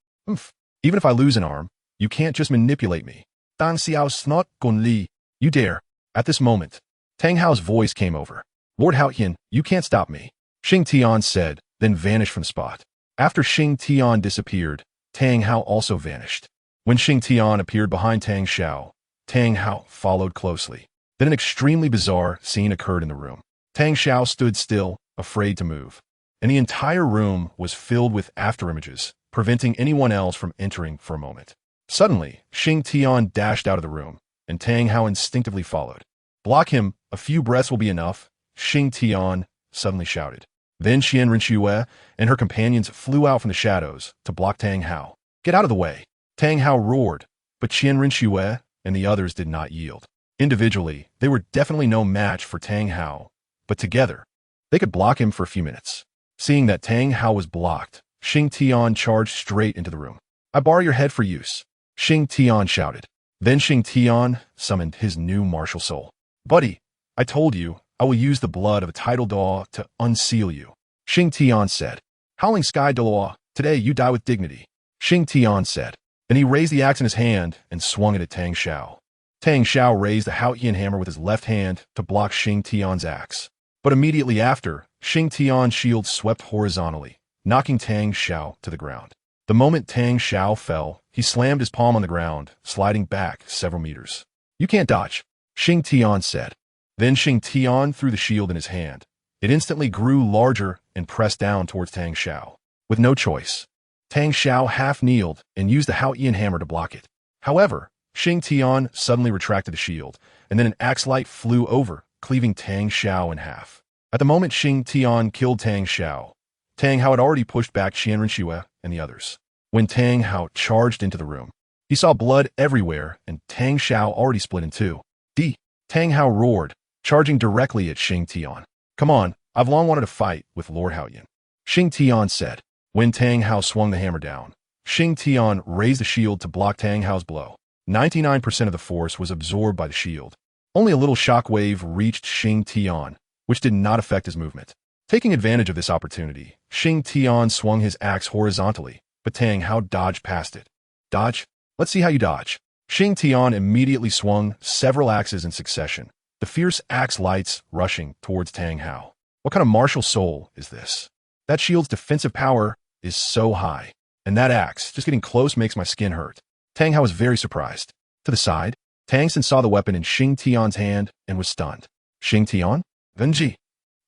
Even if I lose an arm, you can't just manipulate me. Dan Xiao's not Gun Li. You dare. At this moment, Tang Hao's voice came over. Lord Haotian, you can't stop me. Xingtian said, then vanished from the spot. After Xingtian disappeared, Tang Hao also vanished. When Xingtian appeared behind Tang Xiao, Tang Hao followed closely. Then an extremely bizarre scene occurred in the room. Tang Xiao stood still, afraid to move. And the entire room was filled with afterimages, preventing anyone else from entering for a moment. Suddenly, Xingtian dashed out of the room, and Tang Hao instinctively followed. Block him, a few breaths will be enough, Xingtian suddenly shouted. Then Qian Rinxue and her companions flew out from the shadows to block Tang Hao. Get out of the way! Tang Hao roared, but Qian Rinxue and the others did not yield. Individually, they were definitely no match for Tang Hao, but together, they could block him for a few minutes. Seeing that Tang Hao was blocked, Xingtian charged straight into the room. I borrow your head for use, Xingtian shouted. Then Xingtian summoned his new martial soul. Buddy, I told you, I will use the blood of a title Daw to unseal you, Xingtian said. Howling Sky Daluo, today you die with dignity, Xingtian said. Then he raised the axe in his hand and swung it at Tang Xiao. Tang Xiao raised the Xingtian hammer with his left hand to block Xingtian's axe. But immediately after, Xingtian's shield swept horizontally, knocking Tang Xiao to the ground. The moment Tang Xiao fell, he slammed his palm on the ground, sliding back several meters. You can't dodge, Xingtian said. Then Xingtian threw the shield in his hand. It instantly grew larger and pressed down towards Tang Xiao. With no choice, Tang Xiao half-kneeled and used the Xingtian hammer to block it. However, Xingtian suddenly retracted the shield, and then an axe light flew over, cleaving Tang Xiao in half. At the moment Xingtian killed Tang Xiao, Tang Hao had already pushed back Qian Rinxue and the others. When Tang Hao charged into the room, he saw blood everywhere, and Tang Xiao already split in two. Tang Hao roared, charging directly at Xingtian. Come on, I've long wanted to fight with Lord Haotian, Xingtian said. When Tang Hao swung the hammer down, Xingtian raised the shield to block Tang Hao's blow. 99% of the force was absorbed by the shield. Only a little shockwave reached Xingtian, which did not affect his movement. Taking advantage of this opportunity, Xingtian swung his axe horizontally, but Tang Hao dodged past it. Dodge? Let's see how you dodge. Xingtian immediately swung several axes in succession, the fierce axe lights rushing towards Tang Hao. What kind of martial soul is this? That shield's defensive power is so high, and that axe, just getting close makes my skin hurt. Tang Hao was very surprised. To the side, Tang Sen saw the weapon in Xingtian's hand and was stunned. Xingtian? Genji.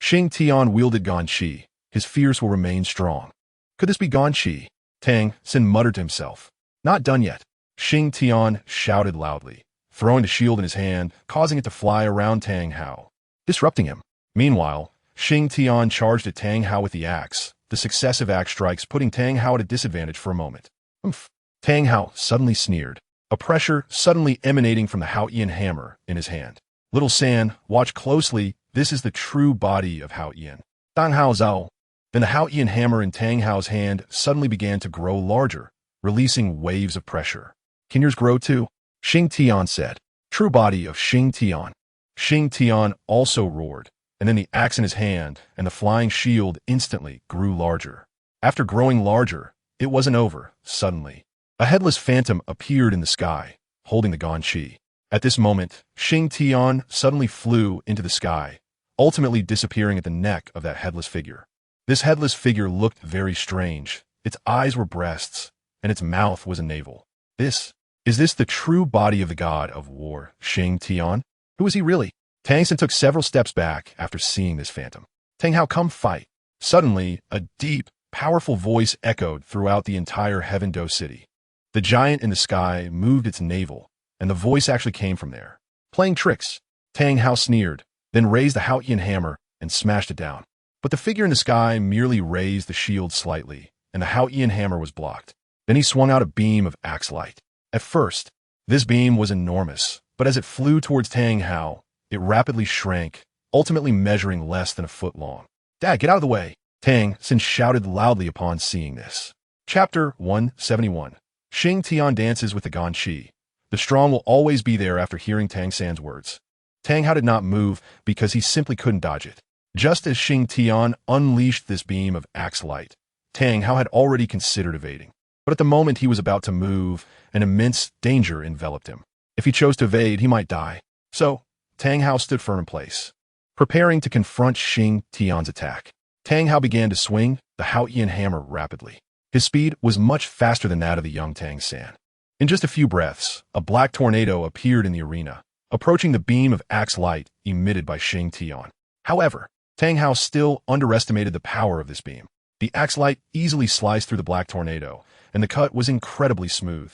Xingtian wielded Ganqi. His fears will remain strong. Could this be Ganqi? Tang Sen muttered to himself. Not done yet. Xingtian shouted loudly, throwing the shield in his hand, causing it to fly around Tang Hao, disrupting him. Meanwhile, Xingtian charged at Tang Hao with the axe, the successive axe strikes putting Tang Hao at a disadvantage for a moment. Oomph. Tang Hao suddenly sneered, a pressure suddenly emanating from the Haoyan hammer in his hand. Little San, watch closely, this is the true body of Haoyan. Tang Hao Zhao. Then the Haoyan hammer in Tang Hao's hand suddenly began to grow larger, releasing waves of pressure. Can yours grow too? Xingtian said. True body of Xingtian. Xingtian also roared, and then the axe in his hand and the flying shield instantly grew larger. After growing larger, it wasn't over, suddenly. A headless phantom appeared in the sky, holding the Ganqi. At this moment, Xingtian suddenly flew into the sky, ultimately disappearing at the neck of that headless figure. This headless figure looked very strange. Its eyes were breasts, and its mouth was a navel. Is this the true body of the god of war, Xingtian? Who is he really? Tang Sen took several steps back after seeing this phantom. Tang Hao, come fight. Suddenly, a deep, powerful voice echoed throughout the entire Heaven Do city. The giant in the sky moved its navel, and the voice actually came from there. Playing tricks. Tang Hao sneered, then raised the Haoyan hammer and smashed it down. But the figure in the sky merely raised the shield slightly, and the Haoyan hammer was blocked. Then he swung out a beam of axe light. At first, this beam was enormous, but as it flew towards Tang Hao, it rapidly shrank, ultimately measuring less than a foot long. Dad, get out of the way! Tang Sen shouted loudly upon seeing this. Chapter 171. Xingtian dances with the Ganqi. The strong will always be there after hearing Tang San's words. Tang Hao did not move because he simply couldn't dodge it. Just as Xingtian unleashed this beam of axe light, Tang Hao had already considered evading. But at the moment he was about to move, an immense danger enveloped him. If he chose to evade, he might die. So, Tang Hao stood firm in place, preparing to confront Xingtian's attack. Tang Hao began to swing the Haoyan hammer rapidly. His speed was much faster than that of the young Tang San. In just a few breaths, a black tornado appeared in the arena, approaching the beam of axe light emitted by Xingtian. However, Tang Hao still underestimated the power of this beam. The axe light easily sliced through the black tornado, and the cut was incredibly smooth.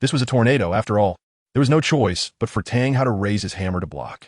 This was a tornado, after all. There was no choice but for Tang Hao to raise his hammer to block.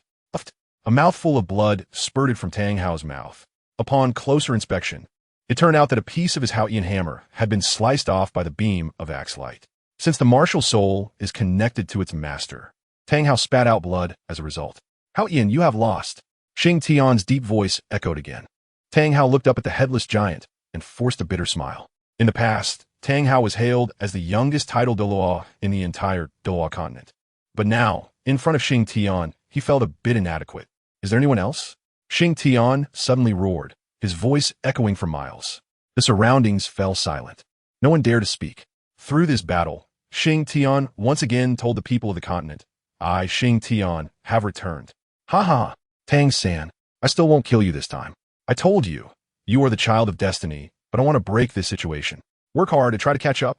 A mouthful of blood spurted from Tang Hao's mouth. Upon closer inspection, it turned out that a piece of his Haoyan hammer had been sliced off by the beam of axe light. Since the martial soul is connected to its master, Tang Hao spat out blood as a result. Haoyan, you have lost. Xingtian's deep voice echoed again. Tang Hao looked up at the headless giant and forced a bitter smile. In the past, Tang Hao was hailed as the youngest titled Douluo in the entire Douluo Continent. But now, in front of Xingtian, he felt a bit inadequate. Is there anyone else? Xingtian suddenly roared, his voice echoing for miles. The surroundings fell silent. No one dared to speak. Through this battle, Xingtian once again told the people of the continent, I, Xingtian, have returned. Ha ha, Tang San, I still won't kill you this time. I told you, you are the child of destiny, but I want to break this situation. Work hard to try to catch up.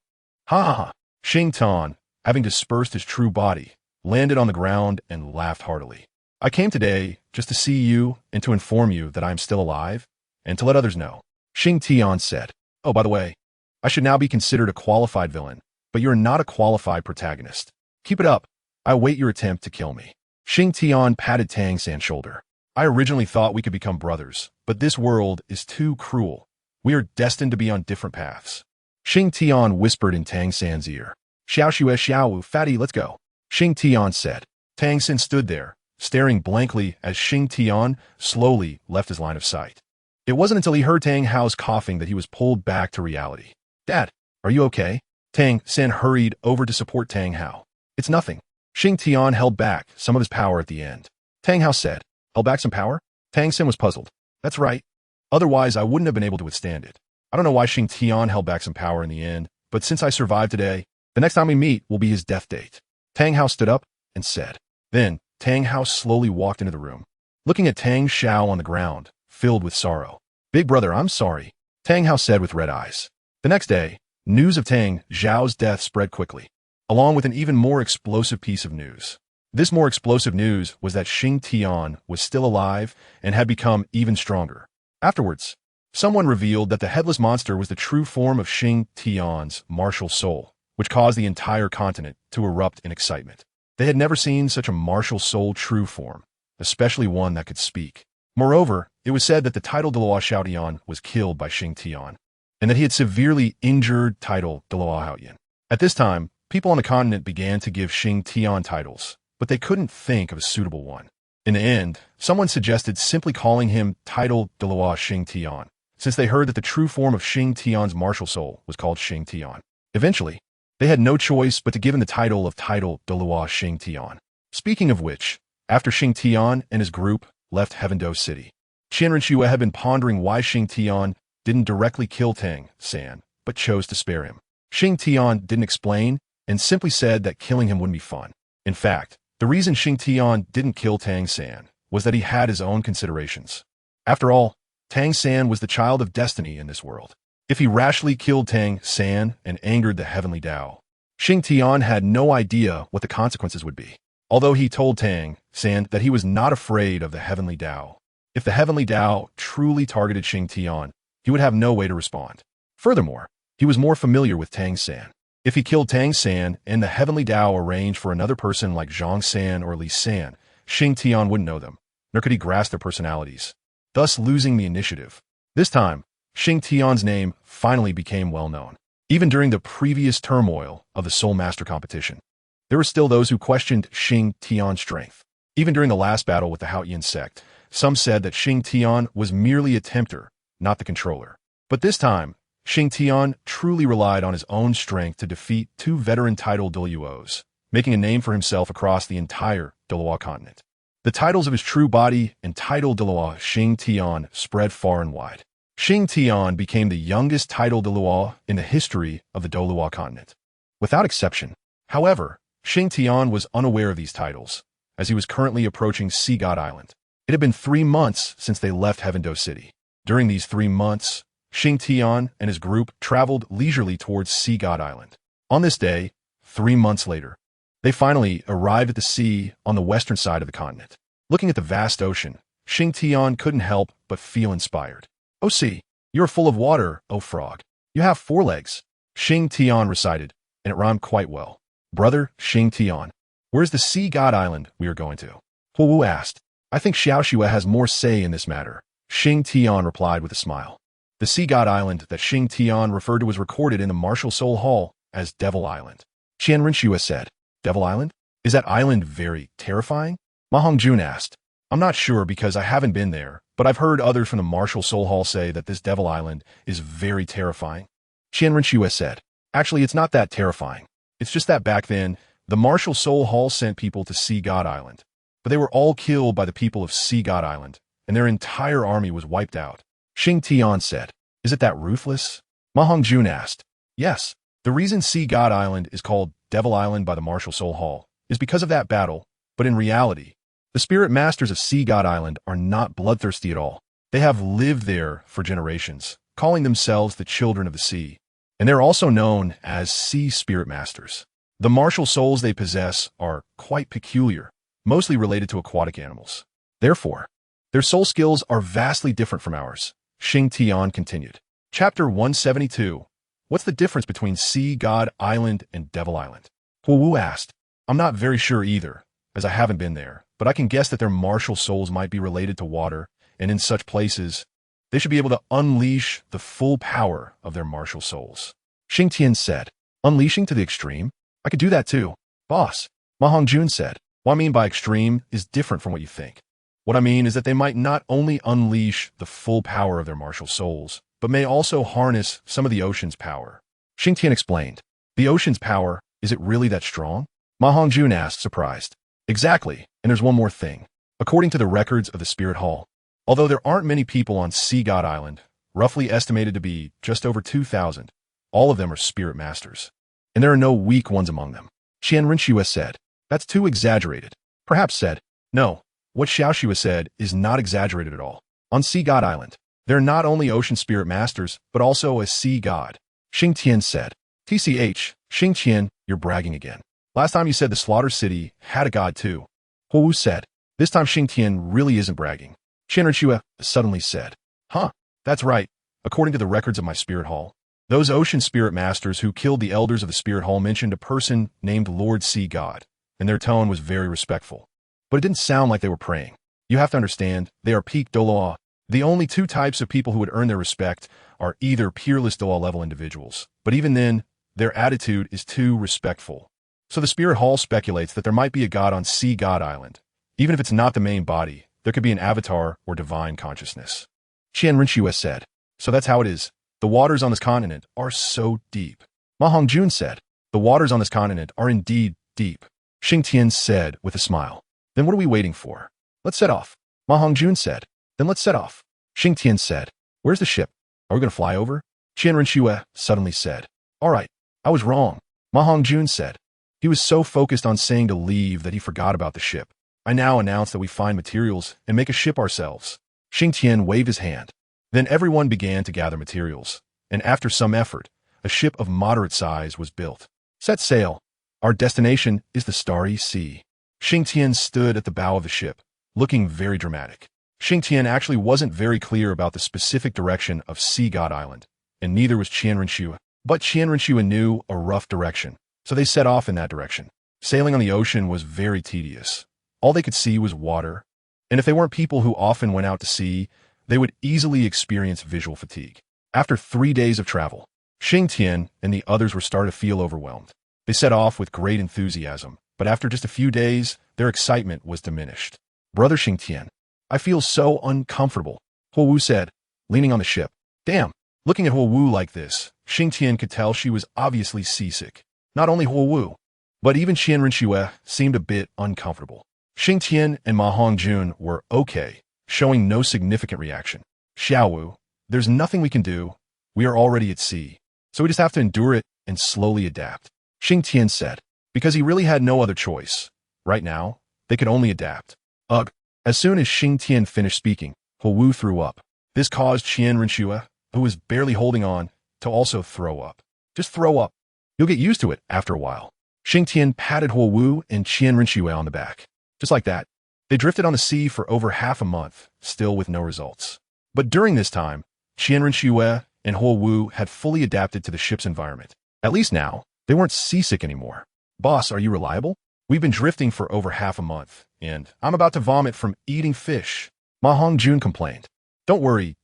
Ha ha ha. Xingtian, having dispersed his true body, landed on the ground and laughed heartily. I came today just to see you and to inform you that I am still alive and to let others know. Xingtian said, oh, by the way, I should now be considered a qualified villain, but you're not a qualified protagonist. Keep it up. I await your attempt to kill me. Xingtian patted Tang San's shoulder. I originally thought we could become brothers, but this world is too cruel. We are destined to be on different paths. Xingtian whispered in Tang San's ear. Xiao Xue Xiao, fatty, let's go. Xingtian said. Tang San stood there, staring blankly as Xingtian slowly left his line of sight. It wasn't until he heard Tang Hao's coughing that he was pulled back to reality. Dad, are you okay? Tang San hurried over to support Tang Hao. It's nothing. Xingtian held back some of his power at the end. Tang Hao said, held back some power? Tang Sen was puzzled. That's right. Otherwise, I wouldn't have been able to withstand it. I don't know why Xingtian held back some power in the end, but since I survived today, the next time we meet will be his death date. Tang Hao stood up and said. Then, Tang Hao slowly walked into the room, looking at Tang Xiao on the ground, filled with sorrow. Big brother, I'm sorry, Tang Hao said with red eyes. The next day, news of Tang Xiao's death spread quickly, along with an even more explosive piece of news. This more explosive news was that Xingtian was still alive and had become even stronger. Afterwards, someone revealed that the headless monster was the true form of Xingtian's martial soul, which caused the entire continent to erupt in excitement. They had never seen such a martial soul true form, especially one that could speak. Moreover, it was said that the title Douluo Xingtian was killed by Xingtian, and that he had severely injured title Douluo Xingtian. At this time, people on the continent began to give Xingtian titles, but they couldn't think of a suitable one. In the end, someone suggested simply calling him title Douluo Xingtian, since they heard that the true form of Xingtian's martial soul was called Xingtian. Eventually, they had no choice but to give him the title of title Douluo Xingtian. Speaking of which, after Xingtian and his group left Heavendoe City, Qianren had been pondering why Xingtian didn't directly kill Tang San, but chose to spare him. Xingtian didn't explain and simply said that killing him wouldn't be fun. In fact, the reason Xingtian didn't kill Tang San was that he had his own considerations. After all, Tang San was the child of destiny in this world. If he rashly killed Tang San and angered the heavenly Tao, Xingtian had no idea what the consequences would be. Although he told Tang San that he was not afraid of the heavenly Tao, if the heavenly Tao truly targeted Xingtian, he would have no way to respond. Furthermore, he was more familiar with Tang San. If he killed Tang San and the heavenly Tao arranged for another person like Zhang San or Li San, Xingtian wouldn't know them, nor could he grasp their personalities, thus losing the initiative. This time, Xingtian's name finally became well known. Even during the previous turmoil of the Soul Master competition, there were still those who questioned Xingtian's strength. Even during the last battle with the Haotian sect, some said that Xingtian was merely a tempter, not the controller. But this time, Xingtian truly relied on his own strength to defeat two veteran title Douluos, making a name for himself across the entire Douluo Continent. The titles of his true body and title Douluo Xingtian spread far and wide. Xingtian became the youngest title Douluo in the history of the Douluo Continent. Without exception, however, Xingtian was unaware of these titles, as he was currently approaching Sea God Island. It had been 3 months since they left Heavendoe City. During these 3 months, Xingtian and his group traveled leisurely towards Sea God Island. On this day, 3 months later, they finally arrived at the sea on the western side of the continent. Looking at the vast ocean, Xingtian couldn't help but feel inspired. "Oh sea, you are full of water, oh frog. You have 4 legs," Xingtian recited, and it rhymed quite well. "Brother Xingtian, where's the Sea God Island we are going to?" Huowu asked. "I think Xiaoxue has more say in this matter," Xingtian replied with a smile. The Sea God Island that Xingtian referred to was recorded in the Martial Soul Hall as Devil Island. Qianren said, "Devil Island? Is that island very terrifying?" Ma Hongjun asked. "I'm not sure because I haven't been there, but I've heard others from the Martial Soul Hall say that this Devil Island is very terrifying." Qianren said, "Actually, it's not that terrifying. It's just that back then, the Martial Soul Hall sent people to Sea God Island, but they were all killed by the people of Sea God Island, and their entire army was wiped out." Xingtian said, "Is it that ruthless?" Ma Hongjun asked. "Yes. The reason Sea God Island is called Devil Island by the Martial Soul Hall is because of that battle, but in reality, the spirit masters of Sea God Island are not bloodthirsty at all. They have lived there for generations, calling themselves the Children of the Sea, and they're also known as Sea Spirit Masters. The martial souls they possess are quite peculiar, mostly related to aquatic animals. Therefore, their soul skills are vastly different from ours." Xingtian continued. Chapter 172. What's the difference between Sea God Island and Devil Island? Huowu asked. "I'm not very sure either, as I haven't been there, but I can guess that their martial souls might be related to water, and in such places, they should be able to unleash the full power of their martial souls." Xingtian said, "Unleashing to the extreme? I could do that too, boss." Ma Hongjun said, "What I mean by extreme is different from what you think. What I mean is that they might not only unleash the full power of their martial souls, but may also harness some of the ocean's power." Xingtian explained, "The ocean's power, is it really that strong?" Ma Hongjun asked, surprised. "Exactly, and there's one more thing. According to the records of the Spirit Hall, Although there aren't many people on Sea God Island, roughly estimated to be just over 2,000, all of them are spirit masters. And there are no weak ones among them. Qian Rinxue said, "That's too exaggerated." Perhaps said, "No, what Xiaoxue said is not exaggerated at all. On Sea God Island, there are not only ocean spirit masters, but also a sea god." Xingtian said, "TCH, Xingtian, you're bragging again. Last time you said the Slaughter City had a god too." Huowu said, "This time Xingtian really isn't bragging." Qian Rinxue suddenly said, "Huh, that's right. According to the records of my spirit hall, those ocean spirit masters who killed the elders of the spirit hall mentioned a person named Lord Sea God, and their tone was very respectful. But it didn't sound like they were praying. You have to understand, they are peak Douluo. The only two types of people who would earn their respect are either peerless Douluo level individuals, but even then, their attitude is too respectful. So the spirit hall speculates that there might be a god on Sea God Island. Even if it's not the main body, there could be an avatar or divine consciousness." Qian Rinxue said, "So that's how it is. The waters on this continent are so deep." Ma Hongjun said, "The waters on this continent are indeed deep." Xingtian said with a smile, "Then what are we waiting for? Let's set off." Ma Hongjun said, "Then let's set off." Xingtian said, "Where's the ship? Are we going to fly over?" Qian Rinxue suddenly said, "All right, I was wrong." Ma Hongjun said, "He was so focused on saying to leave that he forgot about the ship. I now announce that we find materials and make a ship ourselves." Xingtian waved his hand. Then everyone began to gather materials, and after some effort, a ship of moderate size was built. "Set sail. Our destination is the Starry Sea." Xingtian stood at the bow of the ship, looking very dramatic. Xingtian actually wasn't very clear about the specific direction of Sea God Island, and neither was Qian Rinxue. But Qian Rinxue knew a rough direction, so they set off in that direction. Sailing on the ocean was very tedious. All they could see was water, and if they weren't people who often went out to sea, they would easily experience visual fatigue. After 3 days of travel, Xingtian and the others were starting to feel overwhelmed. They set off with great enthusiasm, but after just a few days, their excitement was diminished. "Brother Xingtian, I feel so uncomfortable," Huowu said, leaning on the ship. Damn, looking at Huowu like this, Xingtian could tell she was obviously seasick. Not only Huowu, but even Qian Rinxue seemed a bit uncomfortable. Xingtian and Ma Hongjun were okay, showing no significant reaction. "Xiaowu, there's nothing we can do. We are already at sea, so we just have to endure it and slowly adapt," Xingtian said, because he really had no other choice. Right now, they could only adapt. Ugh. As soon as Xingtian finished speaking, Huowu threw up. This caused Qian Rinxue, who was barely holding on, to also throw up. "Just throw up. You'll get used to it after a while." Xingtian patted Huowu and Qian Rinxue on the back. Just like that, they drifted on the sea for over half a month, still with no results. But during this time, Qian Rinxue and Huowu had fully adapted to the ship's environment. At least now, they weren't seasick anymore. "Boss, are you reliable? We've been drifting for over half a month, and I'm about to vomit from eating fish," Ma Hongjun complained. Don't worry.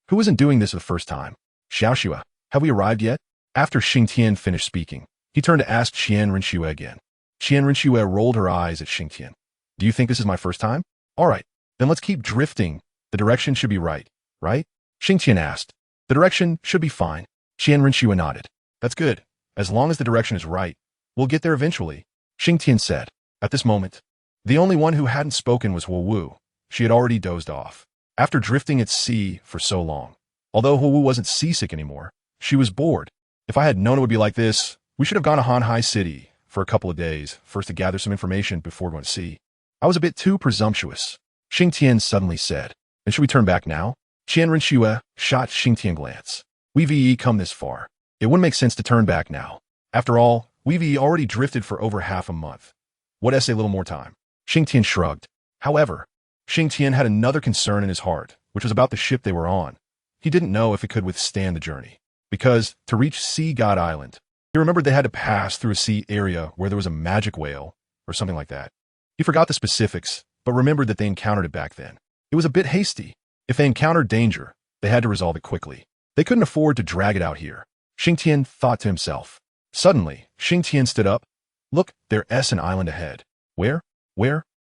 Who isn't doing this for the first time?" "Xiaoxue, have we arrived yet?" After Xingtian finished speaking, he turned to ask Qian Rinxue again. Qian Rinxue rolled her eyes at Xingtian. "Do you think this is my first time? All right, then let's keep drifting. The direction should be right? Xingtian asked. "The direction should be fine." Qian Rinxue nodded. "That's good. As long as the direction is right, we'll get there eventually," Xingtian said. At this moment, the only one who hadn't spoken was Huowu. She had already dozed off. After drifting at sea for so long, although Huowu wasn't seasick anymore, she was bored. "If I had known it would be like this, we should have gone to Hanhai City for a couple of days, first to gather some information before going to sea. I was a bit too presumptuous," Xingtian suddenly said. "And should we turn back now?" Qian Rinxue shot Xingtian a glance. "We've come this far. It wouldn't make sense to turn back now. After all, we've already drifted for over half a month. What a little more time?" Xingtian shrugged. However, Xingtian had another concern in his heart, which was about the ship they were on. He didn't know if it could withstand the journey, because to reach Sea God Island, he remembered they had to pass through a sea area where there was a magic whale, or something like that. He forgot the specifics, but remembered that they encountered it back then. It was a bit hasty. If they encountered danger, they had to resolve it quickly. They couldn't afford to drag it out here, Xingtian thought to himself. Suddenly, Xingtian stood up. "Look, there's an island ahead." Where?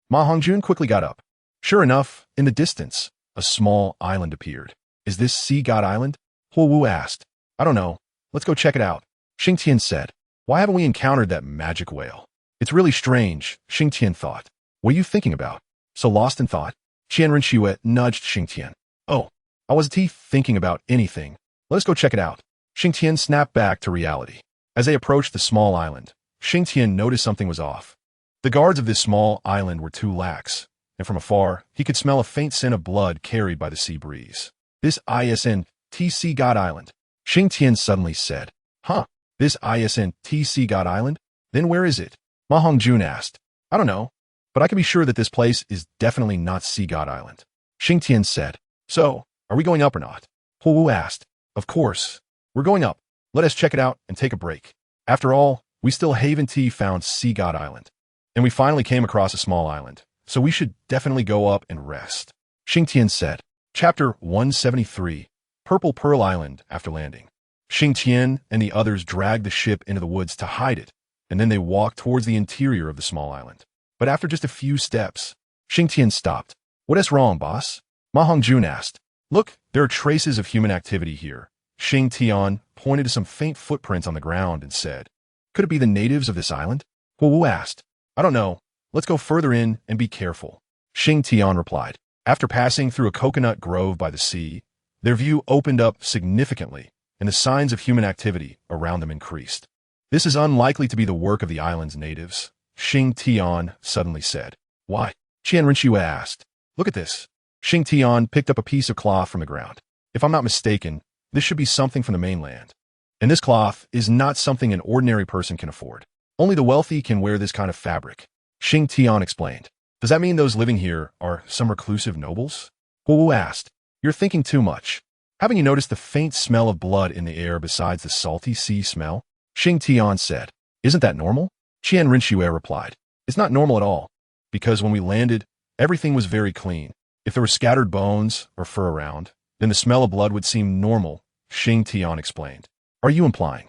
Ma Hongjun quickly got up. Sure enough, in the distance, a small island appeared. "Is this Sea God Island?" Huowu asked. "I don't know. Let's go check it out," Xingtian said. "Why haven't we encountered that magic whale?" "It's really strange," Xingtian thought. "What are you thinking about? So lost in thought?" Qianren nudged Xingtian. Oh, I wasn't thinking about anything. Let us go check it out. Xingtian snapped back to reality. As they approached the small island, Xingtian noticed something was off. The guards of this small island were too lax, and from afar, he could smell a faint scent of blood carried by the sea breeze. This San'sDual God Island, Xingtian suddenly said. Huh, this San'sDual God Island? Then where is it? Ma Hongjun asked. I don't know, but I can be sure that this place is definitely not Sea God Island. Xingtian said. So, are we going up or not? Hu asked. Of course. We're going up. Let us check it out and take a break. After all, we still haven't found Sea God Island. And we finally came across a small island, so we should definitely go up and rest. Xingtian said. Chapter 173, Purple Pearl Island after landing. Xingtian and the others dragged the ship into the woods to hide it, and then they walked towards the interior of the small island. But after just a few steps, Xingtian stopped. What is wrong, boss? Ma Hongjun asked. Look, there are traces of human activity here. Xingtian pointed to some faint footprints on the ground and said, Could it be the natives of this island? Wu asked. I don't know. Let's go further in and be careful. Xingtian replied. After passing through a coconut grove by the sea, their view opened up significantly, and the signs of human activity around them increased. This is unlikely to be the work of the island's natives, Xingtian suddenly said. Why? Qianren asked. Look at this. Xingtian picked up a piece of cloth from the ground. If I'm not mistaken, this should be something from the mainland. And this cloth is not something an ordinary person can afford. Only the wealthy can wear this kind of fabric. Xingtian explained. Does that mean those living here are some reclusive nobles? Wu asked. You're thinking too much. Haven't you noticed the faint smell of blood in the air besides the salty sea smell? Xingtian said. Isn't that normal? Qianren replied. It's not normal at all, because when we landed, everything was very clean. If there were scattered bones or fur around, then the smell of blood would seem normal, Xingtian explained. Are you implying?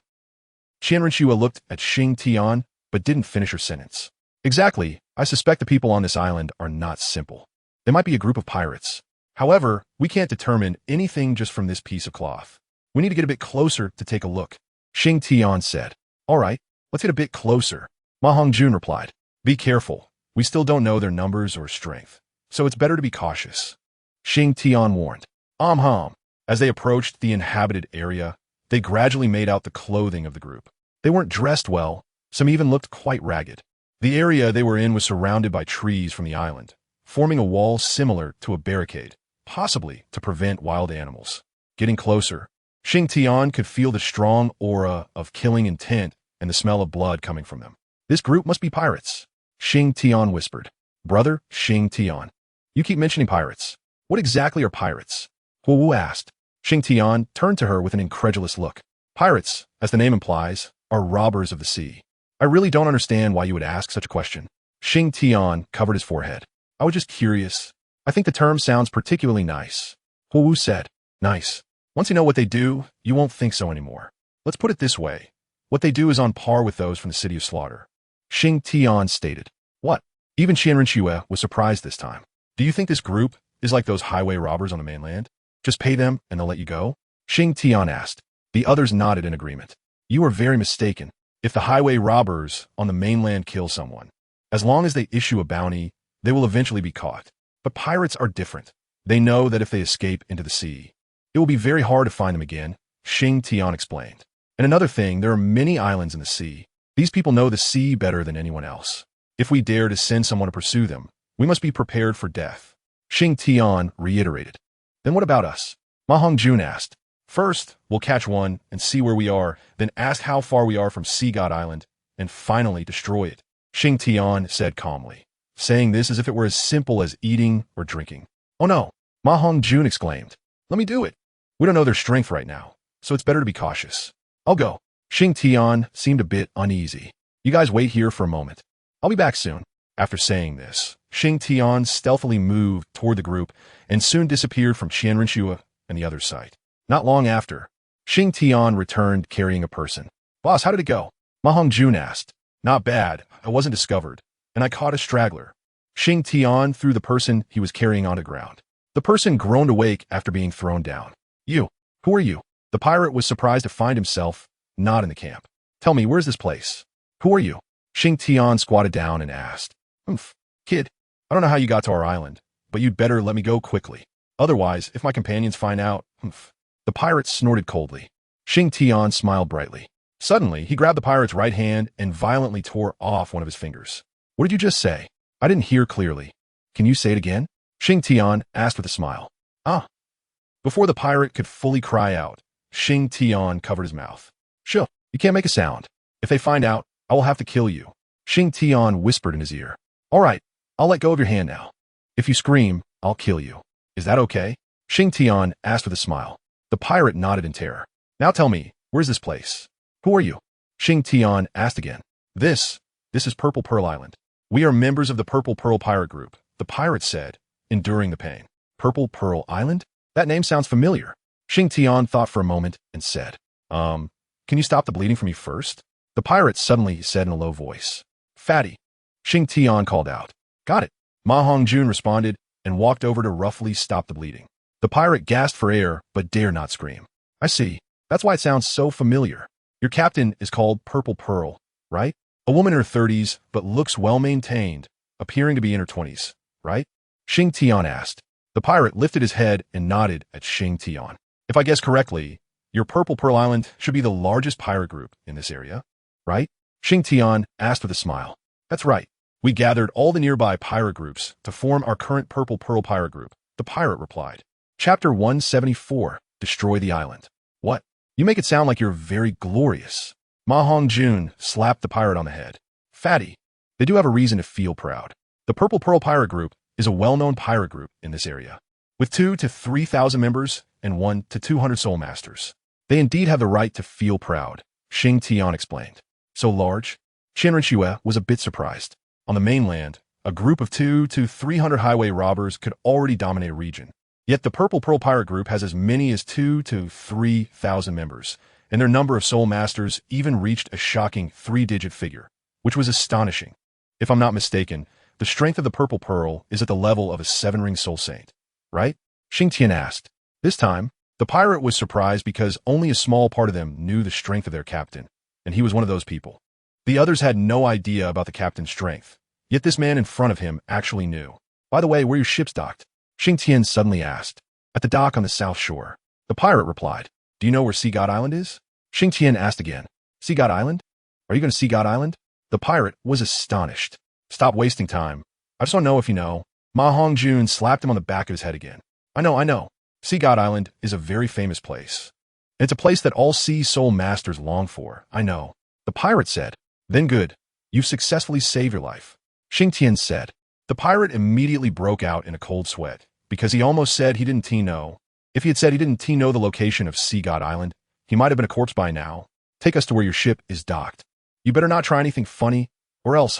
Qianren looked at Xingtian, but didn't finish her sentence. Exactly, I suspect the people on this island are not simple. They might be a group of pirates. However, we can't determine anything just from this piece of cloth. We need to get a bit closer to take a look. Xingtian said. All right, let's get a bit closer. Ma Hongjun replied. Be careful. We still don't know their numbers or strength, so it's better to be cautious. Xingtian warned. As they approached the inhabited area, they gradually made out the clothing of the group. They weren't dressed well, some even looked quite ragged. The area they were in was surrounded by trees from the island, forming a wall similar to a barricade, possibly to prevent wild animals. Getting closer, Xingtian could feel the strong aura of killing intent and the smell of blood coming from them. This group must be pirates, Xingtian whispered. Brother Xingtian, you keep mentioning pirates. What exactly are pirates? Wu asked. Xingtian turned to her with an incredulous look. Pirates, as the name implies, are robbers of the sea. I really don't understand why you would ask such a question. Xingtian covered his forehead. I was just curious. I think the term sounds particularly nice. Wu said. Nice. Once you know what they do, you won't think so anymore. Let's put it this way. What they do is on par with those from the City of Slaughter. Xingtian stated. What? Even Qianren was surprised this time. Do you think this group is like those highway robbers on the mainland? Just pay them and they'll let you go? Xingtian asked. The others nodded in agreement. You are very mistaken. If the highway robbers on the mainland kill someone, as long as they issue a bounty, they will eventually be caught. But pirates are different. They know that if they escape into the sea, it will be very hard to find them again, Xingtian explained. And another thing, there are many islands in the sea. These people know the sea better than anyone else. If we dare to send someone to pursue them, we must be prepared for death. Xingtian reiterated. Then what about us? Ma Hongjun asked. First, we'll catch one and see where we are, then ask how far we are from Sea God Island, and finally destroy it, Xingtian said calmly, saying this as if it were as simple as eating or drinking. Oh no, Ma Hongjun exclaimed. Let me do it. We don't know their strength right now, so it's better to be cautious. I'll go. Xingtian seemed a bit uneasy. You guys wait here for a moment. I'll be back soon. After saying this, Xingtian stealthily moved toward the group and soon disappeared from Qianren and the other's sight. Not long after, Xingtian returned carrying a person. Boss, how did it go? Ma Hongjun asked. Not bad. I wasn't discovered, and I caught a straggler. Xingtian threw the person he was carrying onto the ground. The person groaned awake after being thrown down. You, who are you? The pirate was surprised to find himself not in the camp. Tell me, where's this place? Who are you? Xingtian squatted down and asked. Kid, I don't know how you got to our island, but you'd better let me go quickly. Otherwise, if my companions find out, The pirate snorted coldly. Xingtian smiled brightly. Suddenly, he grabbed the pirate's right hand and violently tore off one of his fingers. What did you just say? I didn't hear clearly. Can you say it again? Xingtian asked with a smile. Ah. Before the pirate could fully cry out, Xingtian covered his mouth. Sure, you can't make a sound. If they find out, I will have to kill you. Xingtian whispered in his ear. All right, I'll let go of your hand now. If you scream, I'll kill you. Is that okay? Xingtian asked with a smile. The pirate nodded in terror. Now tell me, where's this place? Who are you? Xingtian asked again. This is Purple Pearl Island. We are members of the Purple Pearl Pirate Group, the pirate said, enduring the pain. Purple Pearl Island? That name sounds familiar. Xingtian thought for a moment and said, can you stop the bleeding for me first? The pirate suddenly said in a low voice. Fatty. Xingtian called out. Got it. Ma Hongjun responded and walked over to roughly stop the bleeding. The pirate gasped for air but dared not scream. I see. That's why it sounds so familiar. Your captain is called Purple Pearl, right? A woman in her 30s but looks well-maintained, appearing to be in her 20s, right? Xingtian asked. The pirate lifted his head and nodded at Xingtian. If I guess correctly, your Purple Pearl Island should be the largest pirate group in this area, right? Xingtian asked with a smile. That's right. We gathered all the nearby pirate groups to form our current Purple Pearl Pirate Group, the pirate replied. Chapter 174, Destroy the Island. What? You make it sound like you're very glorious. Ma Hongjun slapped the pirate on the head. Fatty, they do have a reason to feel proud. The Purple Pearl Pirate Group is a well-known pirate group in this area, with 2,000 to 3,000 members and 100 to 200 soul masters. They indeed have the right to feel proud, Xingtian explained. So large? Qianren was a bit surprised. On the mainland, a group of 200 to 300 highway robbers could already dominate a region. Yet the Purple Pearl Pirate Group has as many as 2,000 to 3,000 members, and their number of soul masters even reached a shocking 3-digit figure, which was astonishing. If I'm not mistaken, the strength of the Purple Pearl is at the level of a 7-ring soul saint, right? Xingtian asked. This time, the pirate was surprised because only a small part of them knew the strength of their captain, and he was one of those people. The others had no idea about the captain's strength, yet this man in front of him actually knew. By the way, where your ship's docked? Xingtian suddenly asked. At the dock on the south shore. The pirate replied. Do you know where Sea God Island is? Xingtian asked again. Sea God Island? Are you going to Sea God Island? The pirate was astonished. Stop wasting time. I just want to know if you know. Ma Hongjun slapped him on the back of his head again. I know. Sea God Island is a very famous place. It's a place that all sea soul masters long for. I know. The pirate said. Then good. You've successfully saved your life. Xingtian said. The pirate immediately broke out in a cold sweat, because he almost said he didn't know. If he had said he didn't know the location of Sea God Island, he might have been a corpse by now. Take us to where your ship is docked. You better not try anything funny, or else,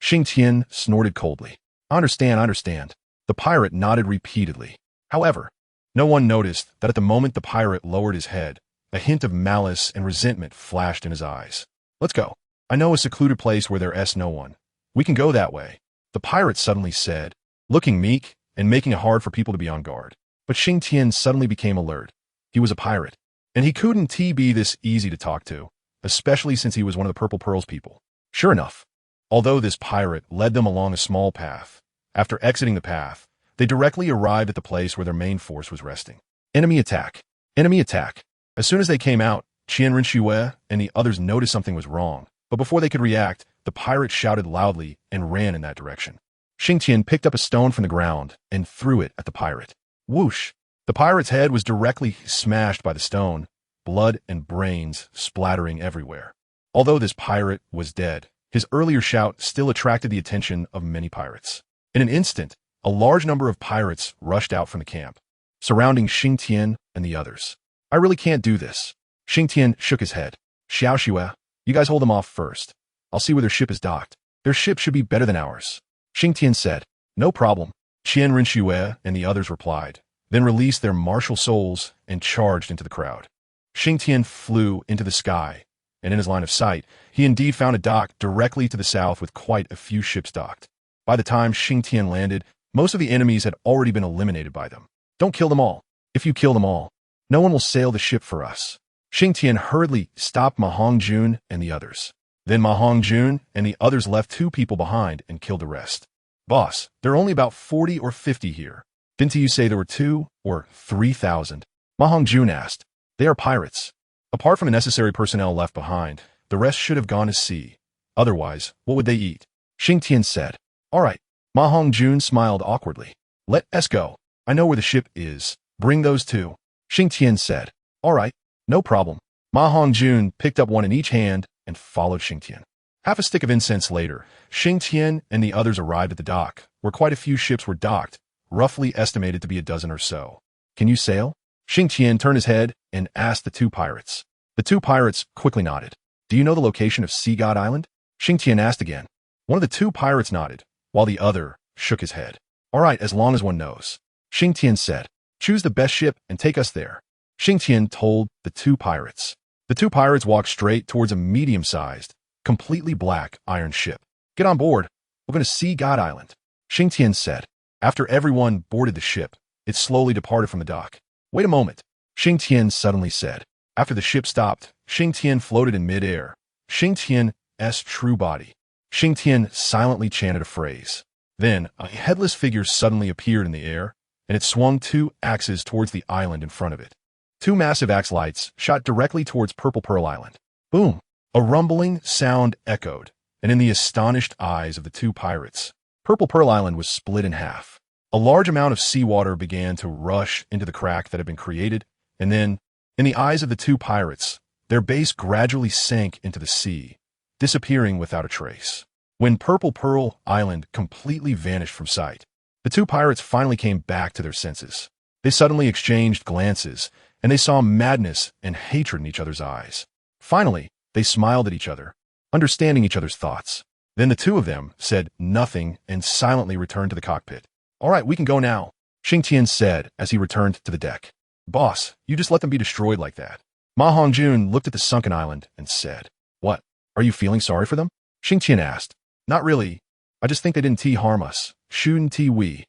Xingtian snorted coldly. I understand. The pirate nodded repeatedly. However, no one noticed that at the moment the pirate lowered his head, a hint of malice and resentment flashed in his eyes. Let's go. I know a secluded place where there's no one. We can go that way. The pirate suddenly said, looking meek and making it hard for people to be on guard. But Xingtian suddenly became alert. He was a pirate, and he couldn't be this easy to talk to, especially since he was one of the Purple Pearl's people. Sure enough, although this pirate led them along a small path, after exiting the path, they directly arrived at the place where their main force was resting. Enemy attack. Enemy attack. As soon as they came out, Qianren and the others noticed something was wrong. But before they could react, the pirate shouted loudly and ran in that direction. Xingtian picked up a stone from the ground and threw it at the pirate. Whoosh! The pirate's head was directly smashed by the stone, blood and brains splattering everywhere. Although this pirate was dead, his earlier shout still attracted the attention of many pirates. In an instant, a large number of pirates rushed out from the camp, surrounding Xingtian and the others. I really can't do this. Xingtian shook his head. Xiao, you guys hold them off first. I'll see where their ship is docked. Their ship should be better than ours. Xingtian said. No problem. Qianren and the others replied, then released their martial souls and charged into the crowd. Xingtian flew into the sky, and in his line of sight, he indeed found a dock directly to the south with quite a few ships docked. By the time Xingtian landed, most of the enemies had already been eliminated by them. Don't kill them all. If you kill them all, no one will sail the ship for us. Xingtian hurriedly stopped Ma Hongjun and the others. Then Ma Hongjun and the others left 2 people behind and killed the rest. Boss, there are only about 40 or 50 here. Didn't you say there were 2 or 3,000? Ma Hongjun asked. They are pirates. Apart from the necessary personnel left behind, the rest should have gone to sea. Otherwise, what would they eat? Xingtian said. All right. Ma Hongjun smiled awkwardly. Let us go. I know where the ship is. Bring those 2. Xingtian said. All right. No problem. Ma Hongjun picked up one in each hand and followed Xingtian. Half a stick of incense later, Xingtian and the others arrived at the dock, where quite a few ships were docked, roughly estimated to be a dozen or so. Can you sail? Xingtian turned his head and asked the 2 pirates. The 2 pirates quickly nodded. Do you know the location of Sea God Island? Xingtian asked again. One of the 2 pirates nodded, while the other shook his head. All right, as long as one knows. Xingtian said. Choose the best ship and take us there. Xingtian told the 2 pirates. The 2 pirates walked straight towards a medium-sized, completely black iron ship. Get on board. We're going to Sea God Island. Xingtian said. After everyone boarded the ship, it slowly departed from the dock. Wait a moment. Xingtian suddenly said. After the ship stopped, Xingtian floated in midair. Xingtian's true body. Xingtian silently chanted a phrase. Then, a headless figure suddenly appeared in the air, and it swung 2 axes towards the island in front of it. 2 massive axe lights shot directly towards Purple Pearl Island. Boom! A rumbling sound echoed, and in the astonished eyes of the 2 pirates, Purple Pearl Island was split in half. A large amount of seawater began to rush into the crack that had been created, and then, in the eyes of the 2 pirates, their base gradually sank into the sea, disappearing without a trace. When Purple Pearl Island completely vanished from sight, the 2 pirates finally came back to their senses. They suddenly exchanged glances, and they saw madness and hatred in each other's eyes. Finally, they smiled at each other, understanding each other's thoughts. Then the 2 of them said nothing and silently returned to the cockpit. All right, we can go now, Xingtian said as he returned to the deck. Boss, you just let them be destroyed like that. Ma Hongjun looked at the sunken island and said, What, are you feeling sorry for them? Xingtian asked. Not really. I just think they didn't harm us. Shouldn't we?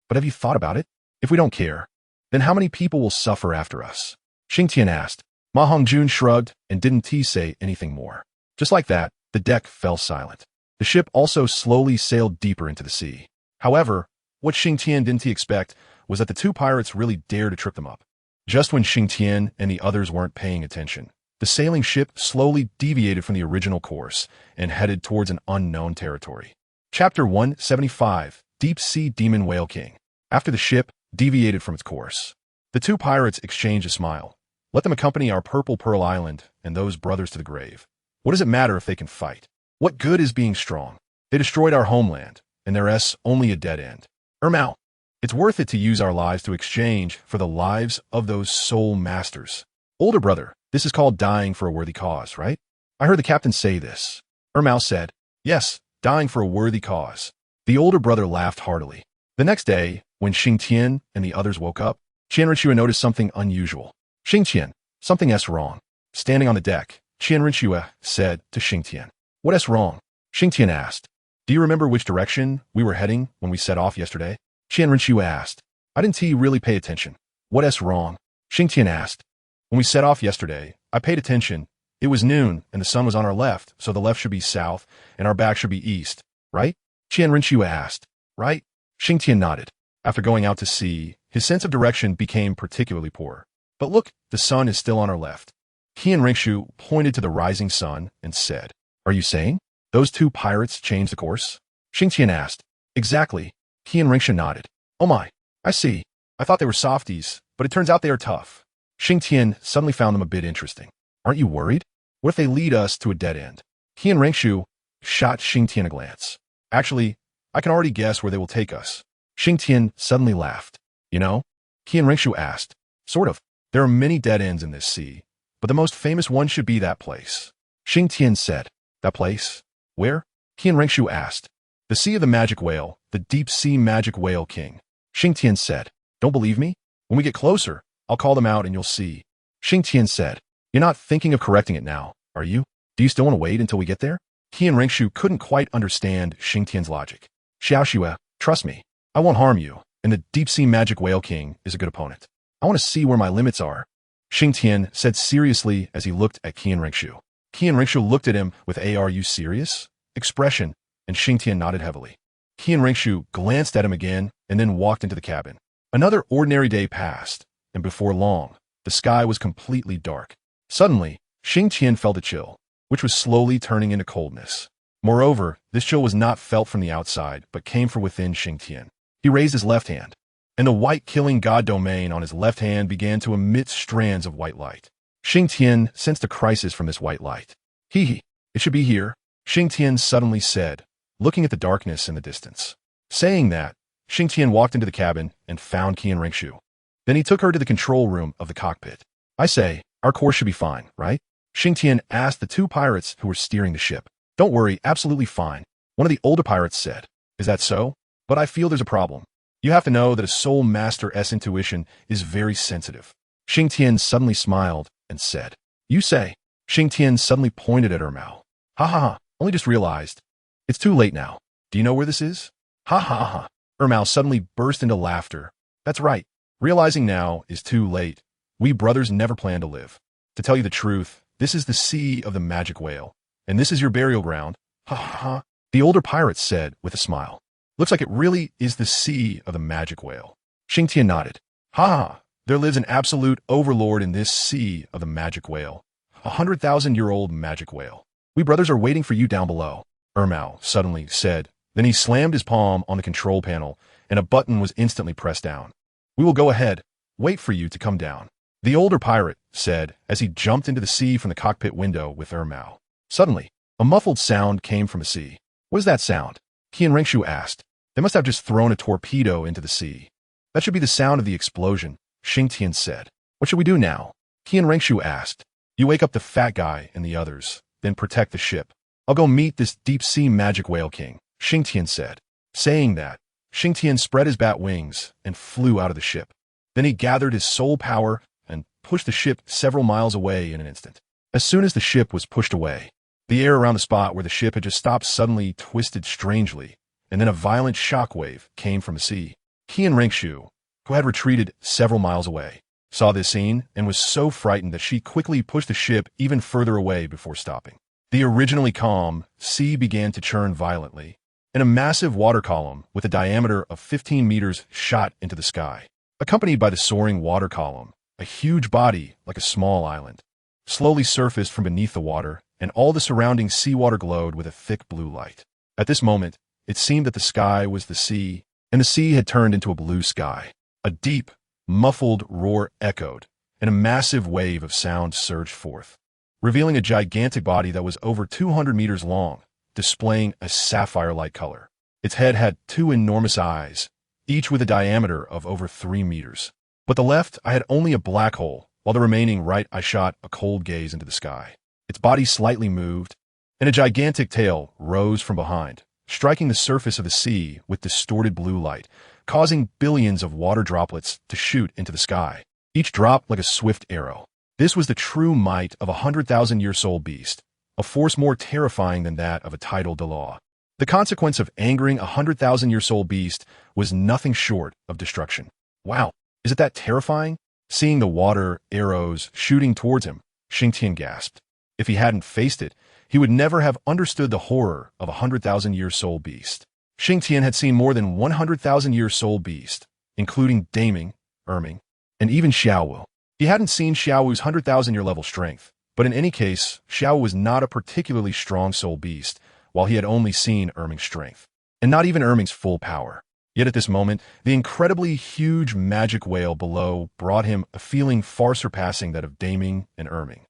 But have you thought about it? If we don't care, then how many people will suffer after us? Xingtian asked. Ma Hongjun shrugged and didn't say anything more. Just like that, the deck fell silent. The ship also slowly sailed deeper into the sea. However, what Xingtian didn't expect was that the 2 pirates really dared to trip them up. Just when Xingtian and the others weren't paying attention, the sailing ship slowly deviated from the original course and headed towards an unknown territory. Chapter 175, Deep Sea Demon Whale King. After the ship deviated from its course, the 2 pirates exchanged a smile. Let them accompany our Purple Pearl Island and those brothers to the grave. What does it matter if they can fight? What good is being strong? They destroyed our homeland, and there's only a dead end. Ermao, it's worth it to use our lives to exchange for the lives of those soul masters. Older brother, this is called dying for a worthy cause, right? I heard the captain say this. Ermao said, Yes, dying for a worthy cause. The older brother laughed heartily. The next day, when Xingtian and the others woke up, Qianrenshue noticed something unusual. Xingtian, something's wrong. Standing on the deck, Qianrenshue said to Xingtian. What's wrong? Xingtian asked. Do you remember which direction we were heading when we set off yesterday? Qianrenshue asked. I didn't really pay attention. What's wrong? Xingtian asked. When we set off yesterday, I paid attention. It was noon, and the sun was on our left, so the left should be south, and our back should be east, right? Qianrenshue asked. Right? Xingtian nodded. After going out to sea, his sense of direction became particularly poor. But look, the sun is still on our left. Qianrenshue pointed to the rising sun and said, Are you saying those 2 pirates changed the course? Xingtian asked. Exactly. Qianrenshue nodded. Oh my, I see. I thought they were softies, but it turns out they are tough. Xingtian suddenly found them a bit interesting. Aren't you worried? What if they lead us to a dead end? Qianrenshue shot Xingtian a glance. Actually, I can already guess where they will take us. Xingtian suddenly laughed. You know? Qianrenshue asked. Sort of. There are many dead ends in this sea, but the most famous one should be that place. Xingtian said. That place? Where? Qianrenshue asked. The Sea of the Magic Whale, the Deep Sea Magic Whale King. Xingtian said. Don't believe me? When we get closer, I'll call them out and you'll see. Xingtian said. You're not thinking of correcting it now, are you? Do you still want to wait until we get there? Qianrenshue couldn't quite understand Xingtian's logic. Xiaoxue, trust me. I won't harm you, and the Deep Sea Magic Whale King is a good opponent. I want to see where my limits are. Xingtian said seriously as he looked at Qianrenshue. Qianrenshue looked at him with "Are you serious?" expression, and Xingtian nodded heavily. Qian Ringshu glanced at him again and then walked into the cabin. Another ordinary day passed, and before long, the sky was completely dark. Suddenly, Xingtian felt a chill, which was slowly turning into coldness. Moreover, this chill was not felt from the outside, but came from within Xingtian. He raised his left hand, and the white killing god domain on his left hand began to emit strands of white light. Xingtian sensed a crisis from this white light. It should be here, Xingtian suddenly said, looking at the darkness in the distance. Saying that, Xingtian walked into the cabin and found Qian Ringshu. Then he took her to the control room of the cockpit. I say, our course should be fine, right? Xingtian asked the two pirates who were steering the ship. Don't worry, absolutely fine, one of the older pirates said. Is that so? But I feel there's a problem. You have to know that a soul master's intuition is very sensitive. Xingtian suddenly smiled and said, You say? Xingtian suddenly pointed at Ermao. Ha ha ha, only just realized. It's too late now. Do you know where this is? Ha ha ha. Ermao suddenly burst into laughter. That's right. Realizing now is too late. We brothers never planned to live. To tell you the truth, this is the sea of the magic whale. And this is your burial ground. Ha ha ha. The older pirate said with a smile. Looks like it really is the sea of the magic whale. Xingtian nodded. Ha ha. There lives an absolute overlord in this sea of the magic whale. 100,000-year-old magic whale. We brothers are waiting for you down below, Ermao suddenly said. Then he slammed his palm on the control panel, and a button was instantly pressed down. We will go ahead. Wait for you to come down. The older pirate said as he jumped into the sea from the cockpit window with Ermao. Suddenly, a muffled sound came from the sea. What is that sound? Qian Ringshu asked. They must have just thrown a torpedo into the sea. That should be the sound of the explosion, Xingtian said. What should we do now? Qian Ringshu asked. You wake up the fat guy and the others, then protect the ship. I'll go meet this deep-sea magic whale king, Xingtian said. Saying that, Xingtian spread his bat wings and flew out of the ship. Then he gathered his soul power and pushed the ship several miles away in an instant. As soon as the ship was pushed away, the air around the spot where the ship had just stopped suddenly twisted strangely, and then a violent shockwave came from the sea. Qian Ringshu, who had retreated several miles away, saw this scene and was so frightened that she quickly pushed the ship even further away before stopping. The originally calm sea began to churn violently, and a massive water column with a diameter of 15 meters shot into the sky. Accompanied by the soaring water column, a huge body, like a small island, slowly surfaced from beneath the water, and all the surrounding seawater glowed with a thick blue light. At this moment, it seemed that the sky was the sea, and the sea had turned into a blue sky. A deep, muffled roar echoed, and a massive wave of sound surged forth, revealing a gigantic body that was over 200 meters long, displaying a sapphire-like color. Its head had two enormous eyes, each with a diameter of over 3 meters. But the left eye had only a black hole, while the remaining right eye shot a cold gaze into the sky. Its body slightly moved, and a gigantic tail rose from behind, striking the surface of the sea with distorted blue light, causing billions of water droplets to shoot into the sky, each drop like a swift arrow. This was the true might of a 100,000-year soul beast, a force more terrifying than that of a tidal Dalu. The consequence of angering a 100,000-year soul beast was nothing short of destruction. Wow, is it that terrifying? Seeing the water arrows shooting towards him, Xingtian gasped. If he hadn't faced it, he would never have understood the horror of a 100,000-year soul beast. Xingtian had seen more than 100,000-year soul beast, including Daming, Erming, and even Xiaowu. He hadn't seen Xiaowu's 100,000-year level strength, but in any case, Xiaowu was not a particularly strong soul beast, while he had only seen Erming's strength, and not even Erming's full power. Yet at this moment, the incredibly huge magic whale below brought him a feeling far surpassing that of Daming and Erming.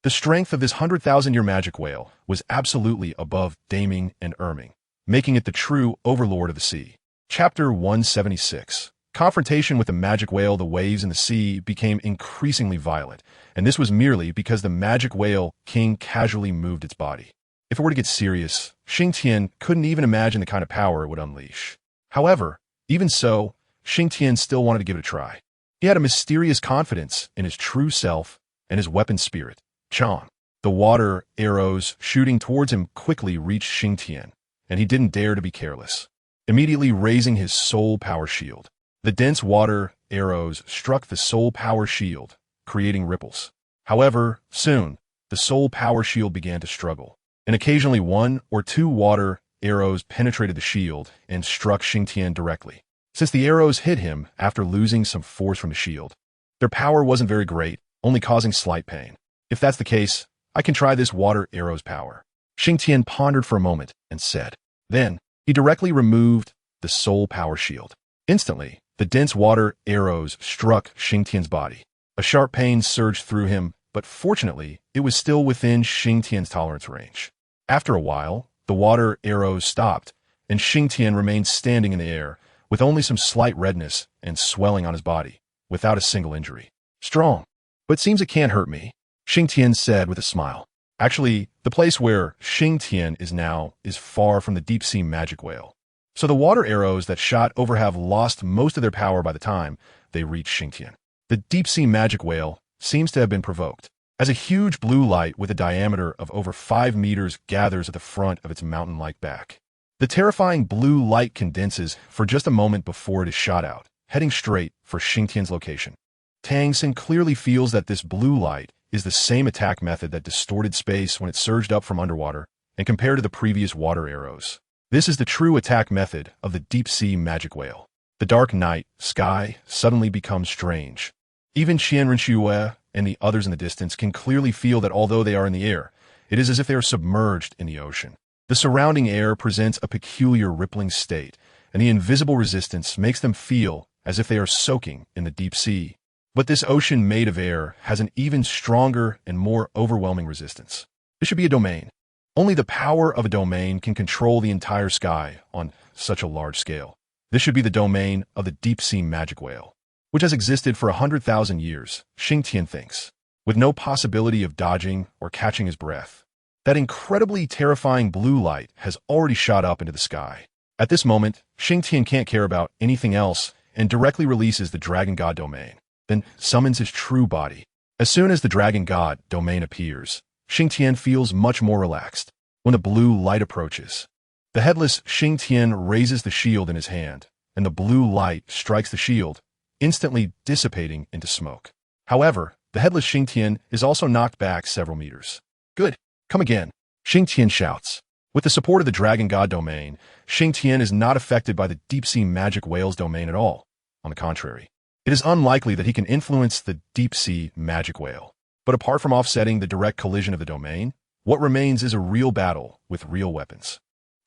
The strength of this 100,000-year magic whale was absolutely above Daming and Erming, making it the true overlord of the sea. Chapter 176. Confrontation with the magic whale. The waves in the sea became increasingly violent, and this was merely because the magic whale king casually moved its body. If it were to get serious, Xingtian couldn't even imagine the kind of power it would unleash. However, even so, Xingtian still wanted to give it a try. He had a mysterious confidence in his true self and his weapon spirit, Chang. The water arrows shooting towards him quickly reached Xingtian, and he didn't dare to be careless. Immediately raising his soul power shield, the dense water arrows struck the soul power shield, creating ripples. However, soon, the soul power shield began to struggle, and occasionally one or two water arrows penetrated the shield and struck Xingtian directly. Since the arrows hit him after losing some force from the shield, their power wasn't very great, only causing slight pain. If that's the case, I can try this water arrow's power. Xingtian pondered for a moment and said. Then, he directly removed the soul power shield. Instantly, the dense water arrows struck Xingtian's body. A sharp pain surged through him, but fortunately, it was still within Xingtian's tolerance range. After a while, the water arrows stopped, and Xingtian remained standing in the air, with only some slight redness and swelling on his body, without a single injury. Strong, but seems it can't hurt me, Xingtian said with a smile. Actually, the place where Xingtian is now is far from the deep-sea magic whale. So the water arrows that shot over have lost most of their power by the time they reach Xingtian. The deep-sea magic whale seems to have been provoked, as a huge blue light with a diameter of over 5 meters gathers at the front of its mountain-like back. The terrifying blue light condenses for just a moment before it is shot out, heading straight for Xingtian's location. Tang clearly feels that this blue light is the same attack method that distorted space when it surged up from underwater, and compared to the previous water arrows. This is the true attack method of the deep-sea magic whale. The dark night sky suddenly becomes strange. Even Qianren and the others in the distance can clearly feel that although they are in the air, it is as if they are submerged in the ocean. The surrounding air presents a peculiar rippling state, and the invisible resistance makes them feel as if they are soaking in the deep sea. But this ocean made of air has an even stronger and more overwhelming resistance. This should be a domain. Only the power of a domain can control the entire sky on such a large scale. This should be the domain of the deep-sea magic whale, which has existed for 100,000 years, Xingtian thinks, with no possibility of dodging or catching his breath. That incredibly terrifying blue light has already shot up into the sky. At this moment, Xingtian can't care about anything else and directly releases the Dragon God domain, then summons his true body. As soon as the Dragon God domain appears, Xingtian feels much more relaxed. When the blue light approaches, the headless Xingtian raises the shield in his hand, and the blue light strikes the shield, instantly dissipating into smoke. However, the headless Xingtian is also knocked back several meters. Good, come again, Xingtian shouts. With the support of the Dragon God domain, Xingtian is not affected by the deep-sea magic whale's domain at all. On the contrary, it is unlikely that he can influence the deep-sea magic whale. But apart from offsetting the direct collision of the domain, what remains is a real battle with real weapons.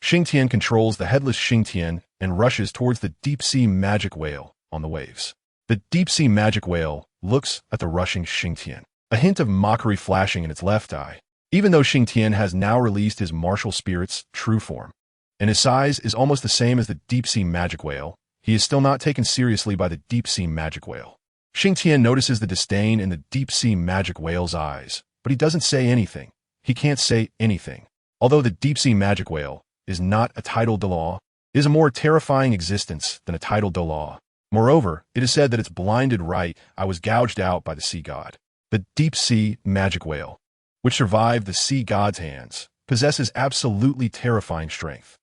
Xingtian controls the headless Xingtian and rushes towards the deep-sea magic whale on the waves. The deep-sea magic whale looks at the rushing Xingtian, a hint of mockery flashing in its left eye. Even though Xingtian has now released his martial spirit's true form, and his size is almost the same as the deep-sea magic whale, he is still not taken seriously by the deep-sea magic whale. Xingtian notices the disdain in the deep-sea magic whale's eyes, but he doesn't say anything. He can't say anything. Although the deep-sea magic whale is not a title Dalu, it is a more terrifying existence than a title Dalu. Moreover, it is said that its blinded right eye was gouged out by the sea god. The deep-sea magic whale, which survived the sea god's hands, possesses absolutely terrifying strength.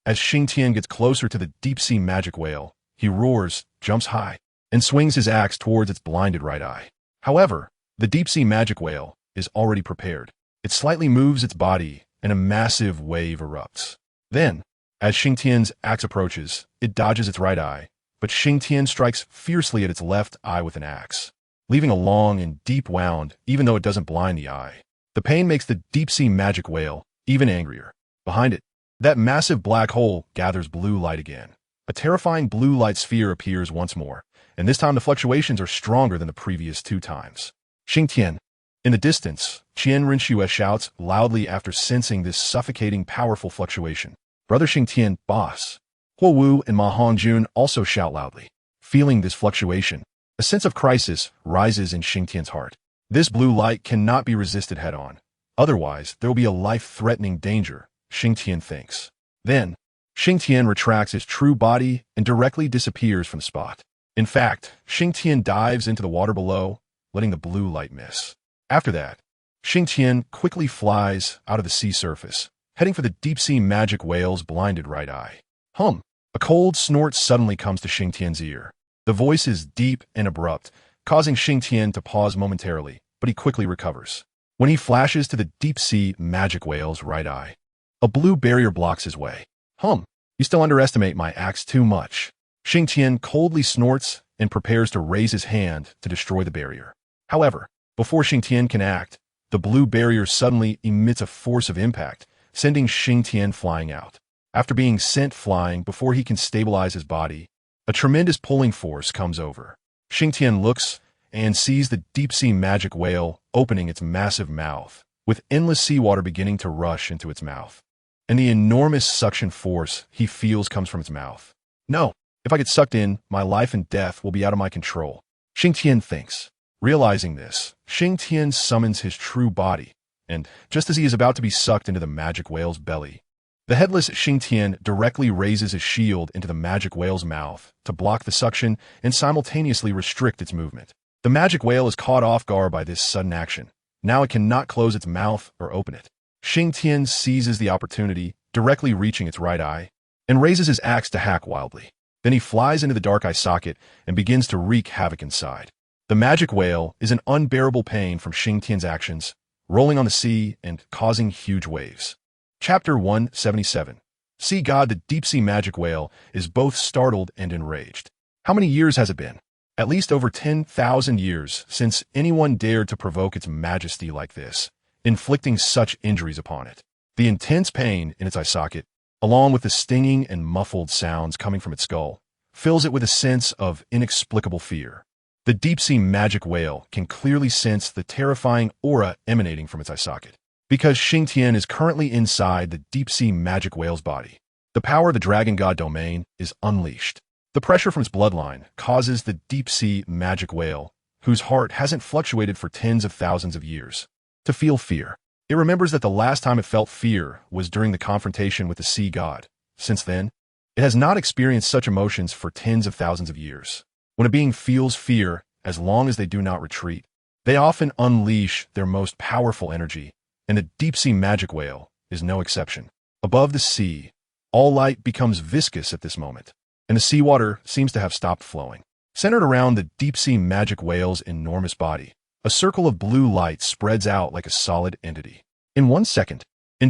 As Xingtian gets closer to the deep-sea magic whale, he roars, jumps high, and swings his axe towards its blinded right eye. However, the deep-sea magic whale is already prepared. It slightly moves its body, and a massive wave erupts. Then, as Xingtian's axe approaches, it dodges its right eye, but Xingtian strikes fiercely at its left eye with an axe, leaving a long and deep wound even though it doesn't blind the eye. The pain makes the deep-sea magic whale even angrier. Behind it, that massive black hole gathers blue light again. A terrifying blue light sphere appears once more, and this time the fluctuations are stronger than the previous 2 times. Xingtian. In the distance, Qianren shouts loudly after sensing this suffocating powerful fluctuation. Brother Xingtian, boss. Huo Wu and Ma Hongjun also shout loudly. Feeling this fluctuation, a sense of crisis rises in Xingtian's heart. This blue light cannot be resisted head-on. Otherwise, there will be a life-threatening danger, Xingtian thinks. Then, Xingtian retracts his true body and directly disappears from the spot. In fact, Xingtian dives into the water below, letting the blue light miss. After that, Xingtian quickly flies out of the sea surface, heading for the deep-sea magic whale's blinded right eye. A cold snort suddenly comes to Xingtian's ear. The voice is deep and abrupt, causing Xingtian to pause momentarily, but he quickly recovers. When he flashes to the deep-sea magic whale's right eye, A blue barrier blocks his way. You still underestimate my axe too much. Xingtian coldly snorts and prepares to raise his hand to destroy the barrier. However, before Xingtian can act, the blue barrier suddenly emits a force of impact, sending Xingtian flying out. After being sent flying before he can stabilize his body, a tremendous pulling force comes over. Xingtian looks and sees the deep-sea magic whale opening its massive mouth, with endless seawater beginning to rush into its mouth. And the enormous suction force he feels comes from its mouth. No, if I get sucked in, my life and death will be out of my control, Xingtian thinks. Realizing this, Xingtian summons his true body, and just as he is about to be sucked into the magic whale's belly, the headless Xingtian directly raises his shield into the magic whale's mouth to block the suction and simultaneously restrict its movement. The magic whale is caught off guard by this sudden action. Now it cannot close its mouth or open it. Xingtian seizes the opportunity, directly reaching its right eye, and raises his axe to hack wildly. Then he flies into the dark eye socket and begins to wreak havoc inside. The magic whale is an unbearable pain from Xingtian's actions, rolling on the sea and causing huge waves. Chapter 177. Sea God, the deep-sea magic whale, is both startled and enraged. How many years has it been? At least over 10,000 years since anyone dared to provoke its majesty like this, inflicting such injuries upon it. The intense pain in its eye socket, along with the stinging and muffled sounds coming from its skull, fills it with a sense of inexplicable fear. The deep-sea magic whale can clearly sense the terrifying aura emanating from its eye socket, because Xingtian is currently inside the deep-sea magic whale's body. The power of the dragon god domain is unleashed. The pressure from its bloodline causes the deep-sea magic whale, whose heart hasn't fluctuated for tens of thousands of years, to feel fear. It remembers that the last time it felt fear was during the confrontation with the sea god. Since then, it has not experienced such emotions for tens of thousands of years. When a being feels fear, as long as they do not retreat, they often unleash their most powerful energy, and the deep-sea magic whale is no exception. Above the sea, all light becomes viscous at this moment, and the seawater seems to have stopped flowing. Centered around the deep-sea magic whale's enormous body, a circle of blue light spreads out like a solid entity. In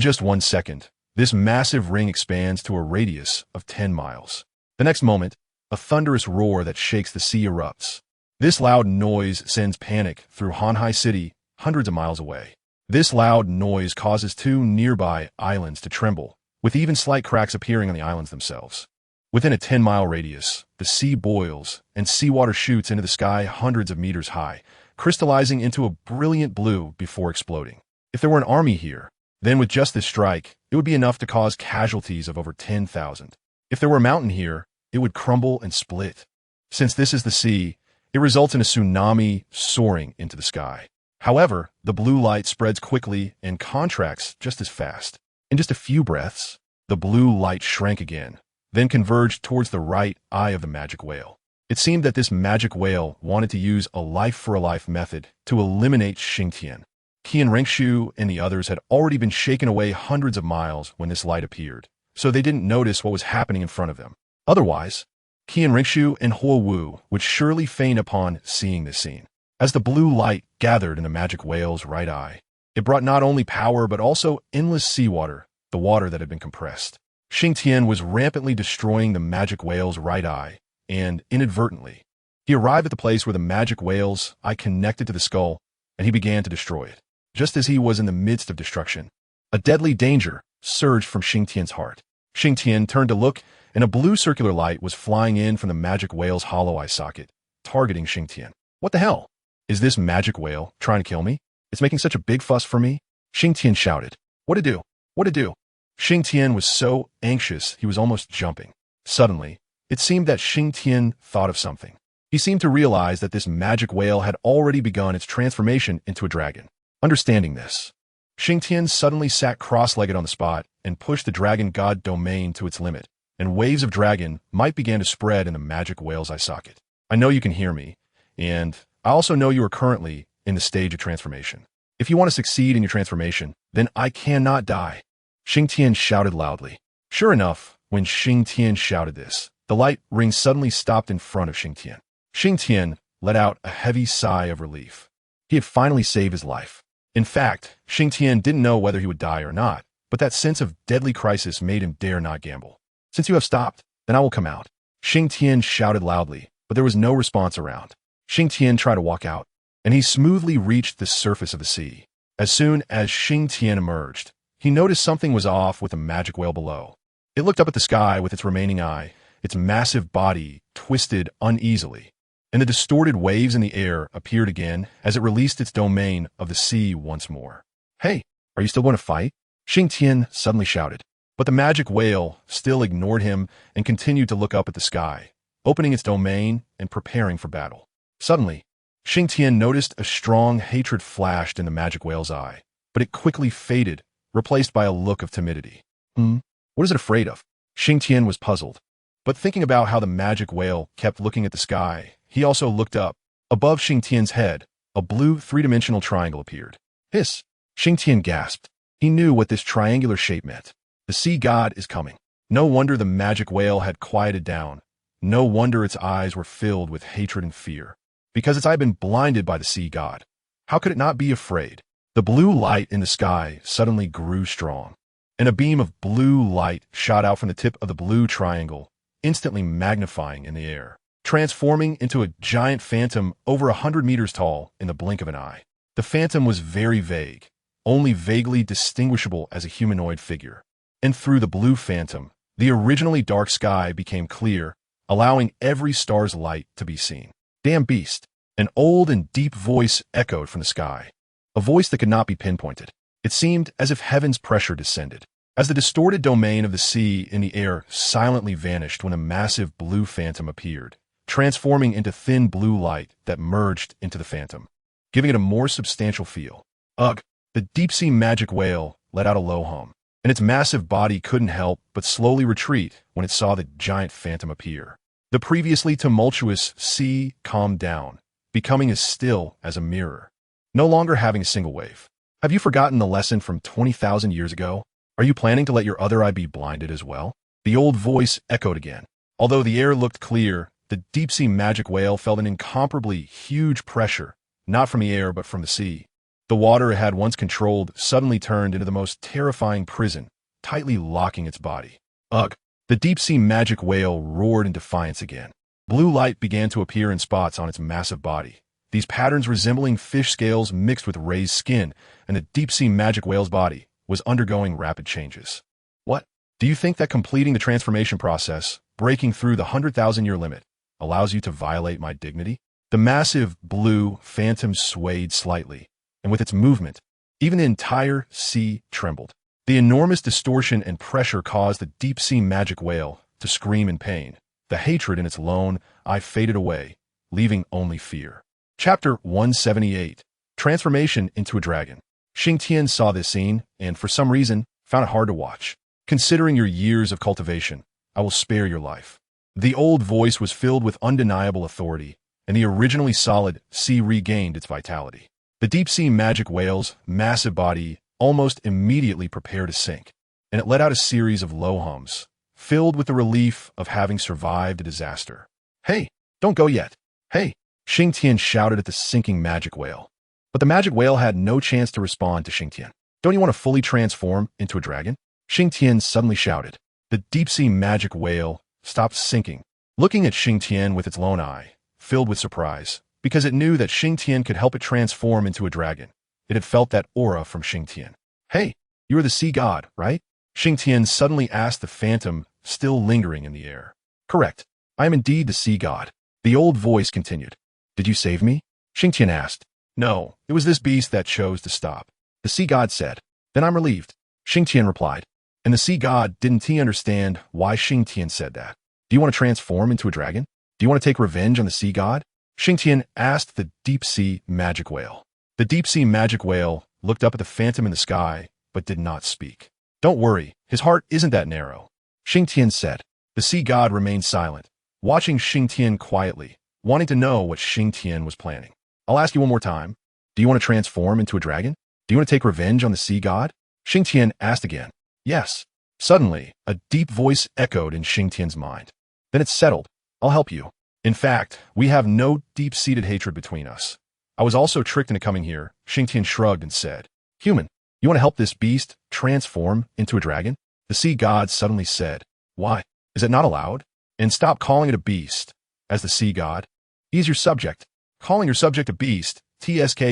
just 1 second, this massive ring expands to a radius of 10 miles. The next moment, a thunderous roar that shakes the sea erupts. This loud noise sends panic through Hanhai City, hundreds of miles away. This loud noise causes 2 nearby islands to tremble, with even slight cracks appearing on the islands themselves. Within a 10-mile radius, the sea boils and seawater shoots into the sky hundreds of meters high, crystallizing into a brilliant blue before exploding. If there were an army here, then with just this strike, it would be enough to cause casualties of over 10,000. If there were a mountain here, it would crumble and split. Since this is the sea, it results in a tsunami soaring into the sky. However, the blue light spreads quickly and contracts just as fast. In just a few breaths, the blue light shrank again, then converged towards the right eye of the magic whale. It seemed that this magic whale wanted to use a life-for-a-life method to eliminate Xingtian. Qian Rengshu and the others had already been shaken away hundreds of miles when this light appeared, so they didn't notice what was happening in front of them. Otherwise, Qian Rengshu and Huo Wu would surely faint upon seeing this scene. As the blue light gathered in the magic whale's right eye, it brought not only power but also endless seawater, the water that had been compressed. Xingtian was rampantly destroying the magic whale's right eye, and inadvertently, he arrived at the place where the magic whale's eye connected to the skull, and he began to destroy it. Just as he was in the midst of destruction, a deadly danger surged from Xingtian's heart. Xingtian turned to look, and a blue circular light was flying in from the magic whale's hollow eye socket, targeting Xingtian. What the hell? Is this magic whale trying to kill me? It's making such a big fuss for me? Xingtian shouted. What to do? What to do? Xingtian was so anxious he was almost jumping. Suddenly, it seemed that Xingtian thought of something. He seemed to realize that this magic whale had already begun its transformation into a dragon. Understanding this, Xingtian suddenly sat cross-legged on the spot and pushed the dragon god domain to its limit, and waves of dragon might began to spread in the magic whale's eye socket. I know you can hear me, and I also know you are currently in the stage of transformation. If you want to succeed in your transformation, then I cannot die. Xingtian shouted loudly. Sure enough, when Xingtian shouted this, the light ring suddenly stopped in front of Xingtian. Xingtian let out a heavy sigh of relief. He had finally saved his life. In fact, Xingtian didn't know whether he would die or not, but that sense of deadly crisis made him dare not gamble. Since you have stopped, then I will come out. Xingtian shouted loudly, but there was no response around. Xingtian tried to walk out, and he smoothly reached the surface of the sea. As soon as Xingtian emerged, he noticed something was off with the magic whale below. It looked up at the sky with its remaining eye, its massive body twisted uneasily, and the distorted waves in the air appeared again as it released its domain of the sea once more. "Hey, are you still going to fight?" Xingtian suddenly shouted. But the magic whale still ignored him and continued to look up at the sky, opening its domain and preparing for battle. Suddenly, Xingtian noticed a strong hatred flashed in the magic whale's eye, but it quickly faded, replaced by a look of timidity. What is it afraid of? Xingtian was puzzled. But thinking about how the magic whale kept looking at the sky, he also looked up. Above Xingtian's head, a blue three-dimensional triangle appeared. Hiss! Xingtian gasped. He knew what this triangular shape meant. The sea god is coming. No wonder the magic whale had quieted down. No wonder its eyes were filled with hatred and fear. Because its eye had been blinded by the sea god. How could it not be afraid? The blue light in the sky suddenly grew strong, and a beam of blue light shot out from the tip of the blue triangle, instantly magnifying in the air, transforming into a giant phantom over 100 meters tall in the blink of an eye. The phantom was very vague, only vaguely distinguishable as a humanoid figure. And through the blue phantom, the originally dark sky became clear, allowing every star's light to be seen. "Damn beast!" An old and deep voice echoed from the sky, a voice that could not be pinpointed. It seemed as if heaven's pressure descended, as the distorted domain of the sea in the air silently vanished when a massive blue phantom appeared, transforming into thin blue light that merged into the phantom, giving it a more substantial feel. Ugh! The deep-sea magic whale let out a low hum, and its massive body couldn't help but slowly retreat when it saw the giant phantom appear. The previously tumultuous sea calmed down, becoming as still as a mirror, no longer having a single wave. Have you forgotten the lesson from 20,000 years ago? Are you planning to let your other eye be blinded as well? The old voice echoed again. Although the air looked clear, the deep-sea magic whale felt an incomparably huge pressure, not from the air but from the sea. The water it had once controlled suddenly turned into the most terrifying prison, tightly locking its body. Ugh! The deep-sea magic whale roared in defiance again. Blue light began to appear in spots on its massive body, these patterns resembling fish scales mixed with raised skin, and the deep-sea magic whale's body was undergoing rapid changes. What? Do you think that completing the transformation process, breaking through the 100,000-year limit, allows you to violate my dignity? The massive blue phantom swayed slightly, and with its movement, even the entire sea trembled. The enormous distortion and pressure caused the deep-sea magic whale to scream in pain. The hatred in its lone eye faded away, leaving only fear. Chapter 178. Transformation into a Dragon. Xingtian saw this scene, and for some reason, found it hard to watch. Considering your years of cultivation, I will spare your life. The old voice was filled with undeniable authority, and the originally solid sea regained its vitality. The deep-sea magic whale's massive body almost immediately prepared to sink, and it let out a series of low hums, filled with the relief of having survived a disaster. "Hey, don't go yet. Hey!" Xingtian shouted at the sinking magic whale. But the magic whale had no chance to respond to Xingtian. "Don't you want to fully transform into a dragon?" Xingtian suddenly shouted. The deep-sea magic whale stopped sinking, looking at Xingtian with its lone eye, filled with surprise, because it knew that Xingtian could help it transform into a dragon. It had felt that aura from Xingtian. "Hey, you are the sea god, right?" Xingtian suddenly asked the phantom, still lingering in the air. "Correct. I am indeed the sea god." The old voice continued. "Did you save me?" Xingtian asked. "No, it was this beast that chose to stop," the sea god said. "Then I'm relieved," Xingtian replied. And the sea god, didn't he understand why Xingtian said that? "Do you want to transform into a dragon? Do you want to take revenge on the sea god?" Xingtian asked the deep-sea magic whale. The deep-sea magic whale looked up at the phantom in the sky, but did not speak. "Don't worry, his heart isn't that narrow," Xingtian said. The sea god remained silent, watching Xingtian quietly, wanting to know what Xingtian was planning. "I'll ask you one more time. Do you want to transform into a dragon? Do you want to take revenge on the sea god?" Xingtian asked again. "Yes." Suddenly, a deep voice echoed in Xingtian's mind. "Then it's settled. I'll help you. In fact, we have no deep-seated hatred between us. I was also tricked into coming here," Xingtian shrugged and said. "Human, You want to help this beast transform into a dragon? The sea god suddenly said. Why? Is it not allowed? And stop calling it a beast. As the sea god, he's your subject. Calling your subject a beast, TSK,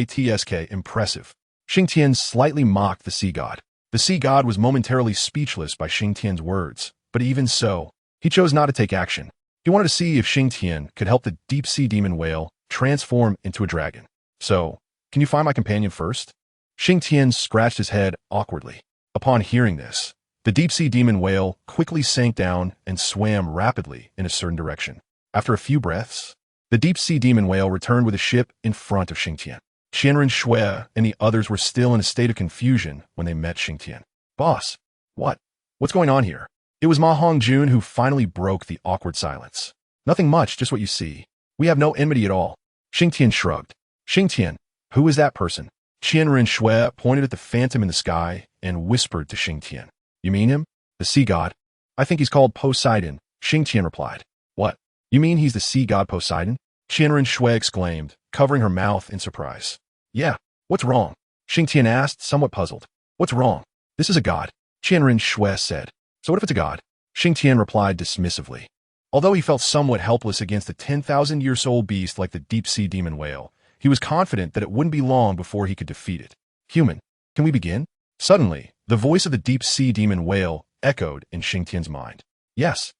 impressive. Xingtian slightly mocked the sea god. The sea god was momentarily speechless by Xingtian's words, but even so, he chose not to take action. He wanted to see if Xingtian could help the deep-sea demon whale transform into a dragon. So, can you find my companion first? Xingtian scratched his head awkwardly. Upon hearing this, the deep-sea demon whale quickly sank down and swam rapidly in a certain direction. After a few breaths, the deep-sea demon whale returned with a ship in front of Xingtian. Qianren Shui and the others were still in a state of confusion when they met Xingtian. Boss, what's going on here? It was Ma Hongjun who finally broke the awkward silence. Nothing much, just what you see. We have no enmity at all. Xingtian shrugged. Xingtian, who is that person? Qianren Shui pointed at the phantom in the sky and whispered to Xingtian. You mean him? The sea god? I think he's called Poseidon, Xingtian replied. What? You mean he's the sea god Poseidon? Qianren Shui exclaimed, covering her mouth in surprise. Yeah, what's wrong? Xingtian asked, somewhat puzzled. What's wrong? This is a god, Qianren Shui said. So what if it's a god? Xingtian replied dismissively. Although he felt somewhat helpless against a 10,000-year-old beast like the deep-sea demon whale, he was confident that it wouldn't be long before he could defeat it. Human, can we begin? Suddenly, the voice of the deep-sea demon whale echoed in Xingtian's mind. Yes,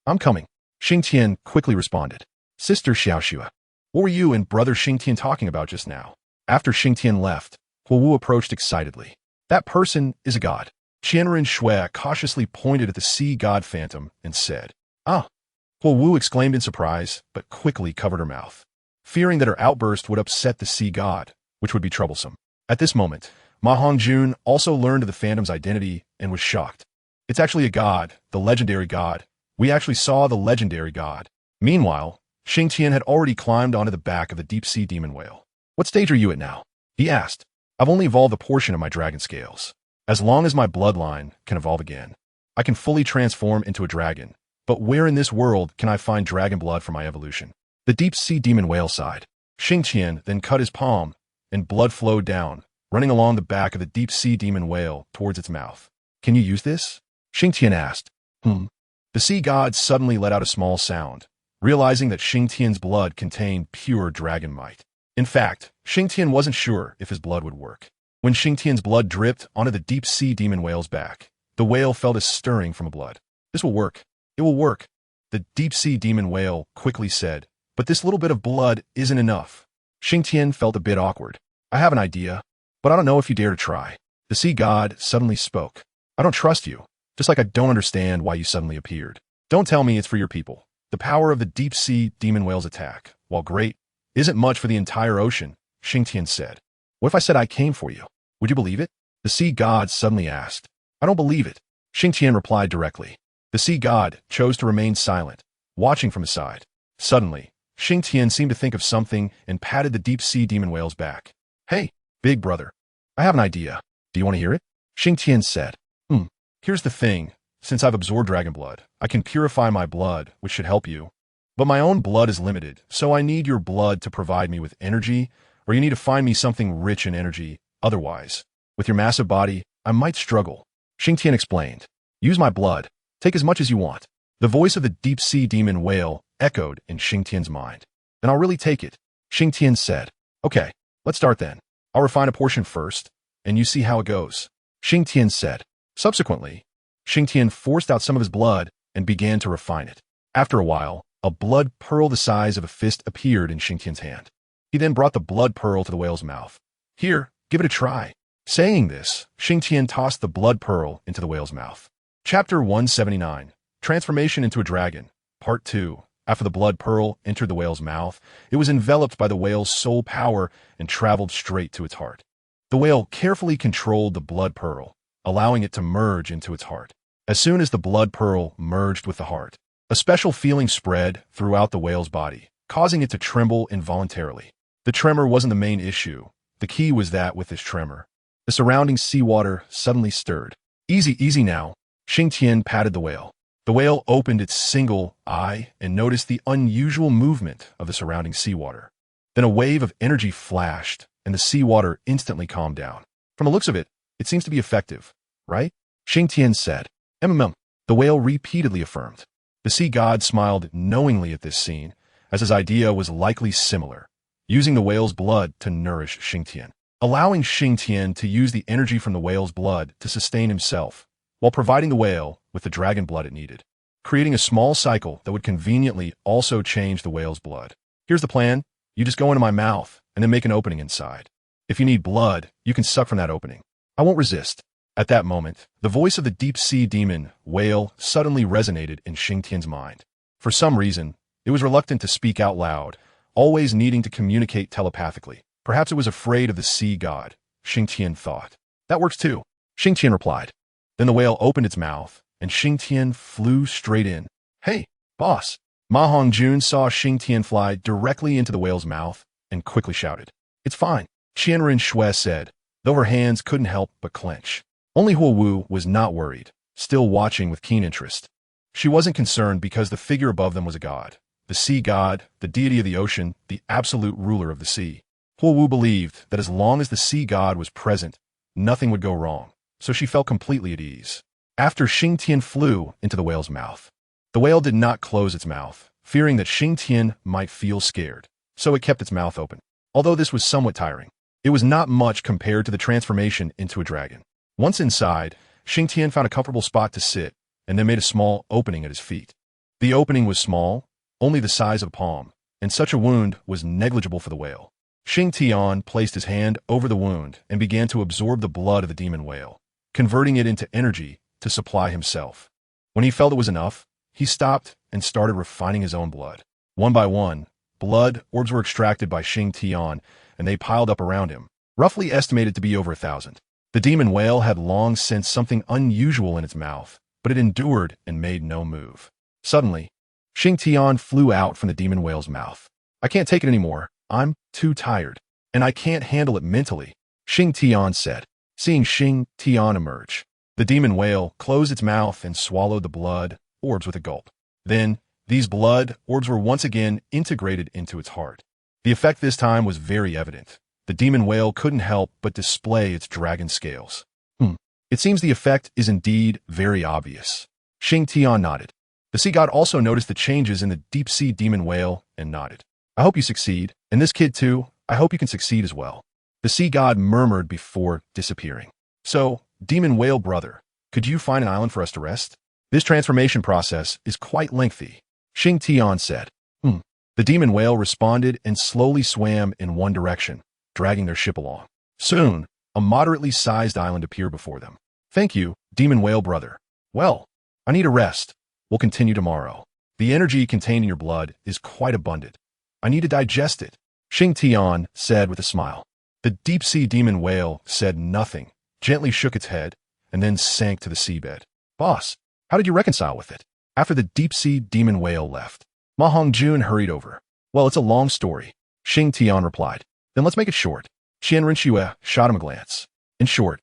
I'm coming. Xingtian quickly responded. Sister Xiaoxue, what were you and brother Xingtian talking about just now? After Xingtian left, Huowu approached excitedly. That person is a god. Qianren Shui cautiously pointed at the sea god phantom and said, Ah! Huowu exclaimed in surprise, but quickly covered her mouth, fearing that her outburst would upset the sea god, which would be troublesome. At this moment, Ma Hongjun also learned of the phantom's identity and was shocked. It's actually a god, the legendary god. We actually saw the legendary god. Meanwhile, Xingtian had already climbed onto the back of the deep-sea demon whale. What stage are you at now? He asked. I've only evolved a portion of my dragon scales. As long as my bloodline can evolve again, I can fully transform into a dragon. But where in this world can I find dragon blood for my evolution? The deep-sea demon whale sighed. Xingtian then cut his palm, and blood flowed down, running along the back of the deep-sea demon whale towards its mouth. Can you use this? Xingtian asked. The sea god suddenly let out a small sound, realizing that Xingtian's blood contained pure dragon might. In fact, Xingtian wasn't sure if his blood would work. When Xingtian's blood dripped onto the deep-sea demon whale's back, the whale felt a stirring from the blood. This will work. It will work. The deep-sea demon whale quickly said, but this little bit of blood isn't enough. Xingtian felt a bit awkward. I have an idea, but I don't know if you dare to try. The sea god suddenly spoke. I don't trust you, just like I don't understand why you suddenly appeared. Don't tell me it's for your people. The power of the deep-sea demon whale's attack, while great, isn't much for the entire ocean, Xingtian said. What if I said I came for you? Would you believe it? The sea god suddenly asked. I don't believe it, Xingtian replied directly. The sea god chose to remain silent, watching from his side. Suddenly, Xingtian seemed to think of something and patted the deep-sea demon whale's back. Hey, big brother, I have an idea. Do you want to hear it? Xingtian said. Here's the thing. Since I've absorbed dragon blood, I can purify my blood, which should help you. But my own blood is limited, so I need your blood to provide me with energy, or you need to find me something rich in energy. Otherwise, with your massive body, I might struggle. Xingtian explained. Use my blood. Take as much as you want. The voice of the deep-sea demon whale echoed in Xingtian's mind. Then I'll really take it. Xingtian said. Okay, let's start then. I'll refine a portion first, and you see how it goes. Xingtian said. Subsequently, Xingtian forced out some of his blood and began to refine it. After a while, a blood pearl the size of a fist appeared in Xingtian's hand. He then brought the blood pearl to the whale's mouth. Here, give it a try. Saying this, Xingtian tossed the blood pearl into the whale's mouth. Chapter 179, Transformation into a Dragon, Part 2. After the blood pearl entered the whale's mouth, it was enveloped by the whale's soul power and traveled straight to its heart. The whale carefully controlled the blood pearl, allowing it to merge into its heart. As soon as the blood pearl merged with the heart, a special feeling spread throughout the whale's body, causing it to tremble involuntarily. The tremor wasn't the main issue. The key was that with this tremor, the surrounding seawater suddenly stirred. Easy now. Xingtian patted the whale. The whale opened its single eye and noticed the unusual movement of the surrounding seawater. Then a wave of energy flashed, and the seawater instantly calmed down. From the looks of it, it seems to be effective, right? Xingtian said. The whale repeatedly affirmed. The sea god smiled knowingly at this scene, as his idea was likely similar, using the whale's blood to nourish Xingtian, allowing Xingtian to use the energy from the whale's blood to sustain himself, while providing the whale with the dragon blood it needed, creating a small cycle that would conveniently also change the whale's blood. Here's the plan. You just go into my mouth and then make an opening inside. If you need blood, you can suck from that opening. I won't resist. At that moment, the voice of the deep-sea demon, whale, suddenly resonated in Xingtian's mind. For some reason, it was reluctant to speak out loud, always needing to communicate telepathically. Perhaps it was afraid of the sea god, Xingtian thought. That works too, Xingtian replied. Then the whale opened its mouth, and Xingtian flew straight in. Hey, boss. Ma Hongjun saw Xingtian fly directly into the whale's mouth and quickly shouted. It's fine, Qianren Shui said, though her hands couldn't help but clench. Only Huo Wu was not worried, still watching with keen interest. She wasn't concerned because the figure above them was a god, the sea god, the deity of the ocean, the absolute ruler of the sea. Huo Wu believed that as long as the sea god was present, nothing would go wrong, so she felt completely at ease. After Xingtian flew into the whale's mouth, the whale did not close its mouth, fearing that Xingtian might feel scared, so it kept its mouth open. Although this was somewhat tiring, it was not much compared to the transformation into a dragon. Once inside, Xingtian found a comfortable spot to sit, and then made a small opening at his feet. The opening was small, only the size of a palm, and such a wound was negligible for the whale. Xingtian placed his hand over the wound and began to absorb the blood of the demon whale, converting it into energy to supply himself. When he felt it was enough, he stopped and started refining his own blood. One by one, blood orbs were extracted by Xingtian, and they piled up around him, roughly estimated to be over 1,000. The demon whale had long sensed something unusual in its mouth, but it endured and made no move. Suddenly, Xingtian flew out from the demon whale's mouth. I can't take it anymore. I'm too tired, and I can't handle it mentally, Xingtian said, seeing Xingtian emerge. The demon whale closed its mouth and swallowed the blood orbs with a gulp. Then, these blood orbs were once again integrated into its heart. The effect this time was very evident. The demon whale couldn't help but display its dragon scales. It seems the effect is indeed very obvious. Xingtian nodded. The sea god also noticed the changes in the deep-sea demon whale and nodded. I hope you succeed, and this kid too, I hope you can succeed as well. The sea god murmured before disappearing. So, demon whale brother, could you find an island for us to rest? This transformation process is quite lengthy, Xingtian said. The demon whale responded and slowly swam in one direction, dragging their ship along. Soon, a moderately sized island appeared before them. Thank you, demon whale brother. Well, I need a rest. We'll continue tomorrow. The energy contained in your blood is quite abundant. I need to digest it, Xingtian said with a smile. The deep-sea demon whale said nothing, gently shook its head, and then sank to the seabed. Boss, how did you reconcile with it? After the deep-sea demon whale left, Ma Hongjun hurried over. Well, it's a long story, Xingtian replied. Then let's make it short. Qianren Shui shot him a glance. In short,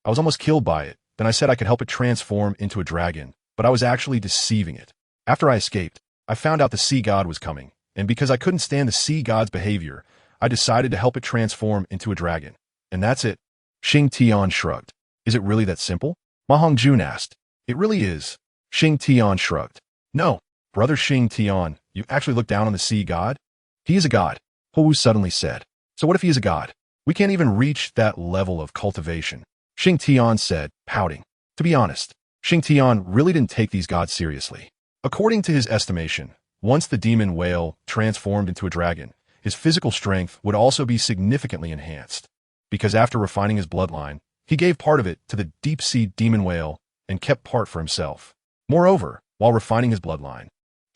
I was almost killed by it. Then I said I could help it transform into a dragon, but I was actually deceiving it. After I escaped, I found out the sea god was coming, and because I couldn't stand the sea god's behavior, I decided to help it transform into a dragon. And that's it. Xingtian shrugged. Is it really that simple? Ma Hongjun asked. It really is. Xingtian shrugged. No, brother Xingtian, you actually look down on the sea god? He is a god, Huo Wu suddenly said. So what if he is a god? We can't even reach that level of cultivation, Xingtian said, pouting. To be honest, Xingtian really didn't take these gods seriously. According to his estimation, once the demon whale transformed into a dragon, his physical strength would also be significantly enhanced, because after refining his bloodline, he gave part of it to the deep-sea demon whale and kept part for himself. Moreover, while refining his bloodline,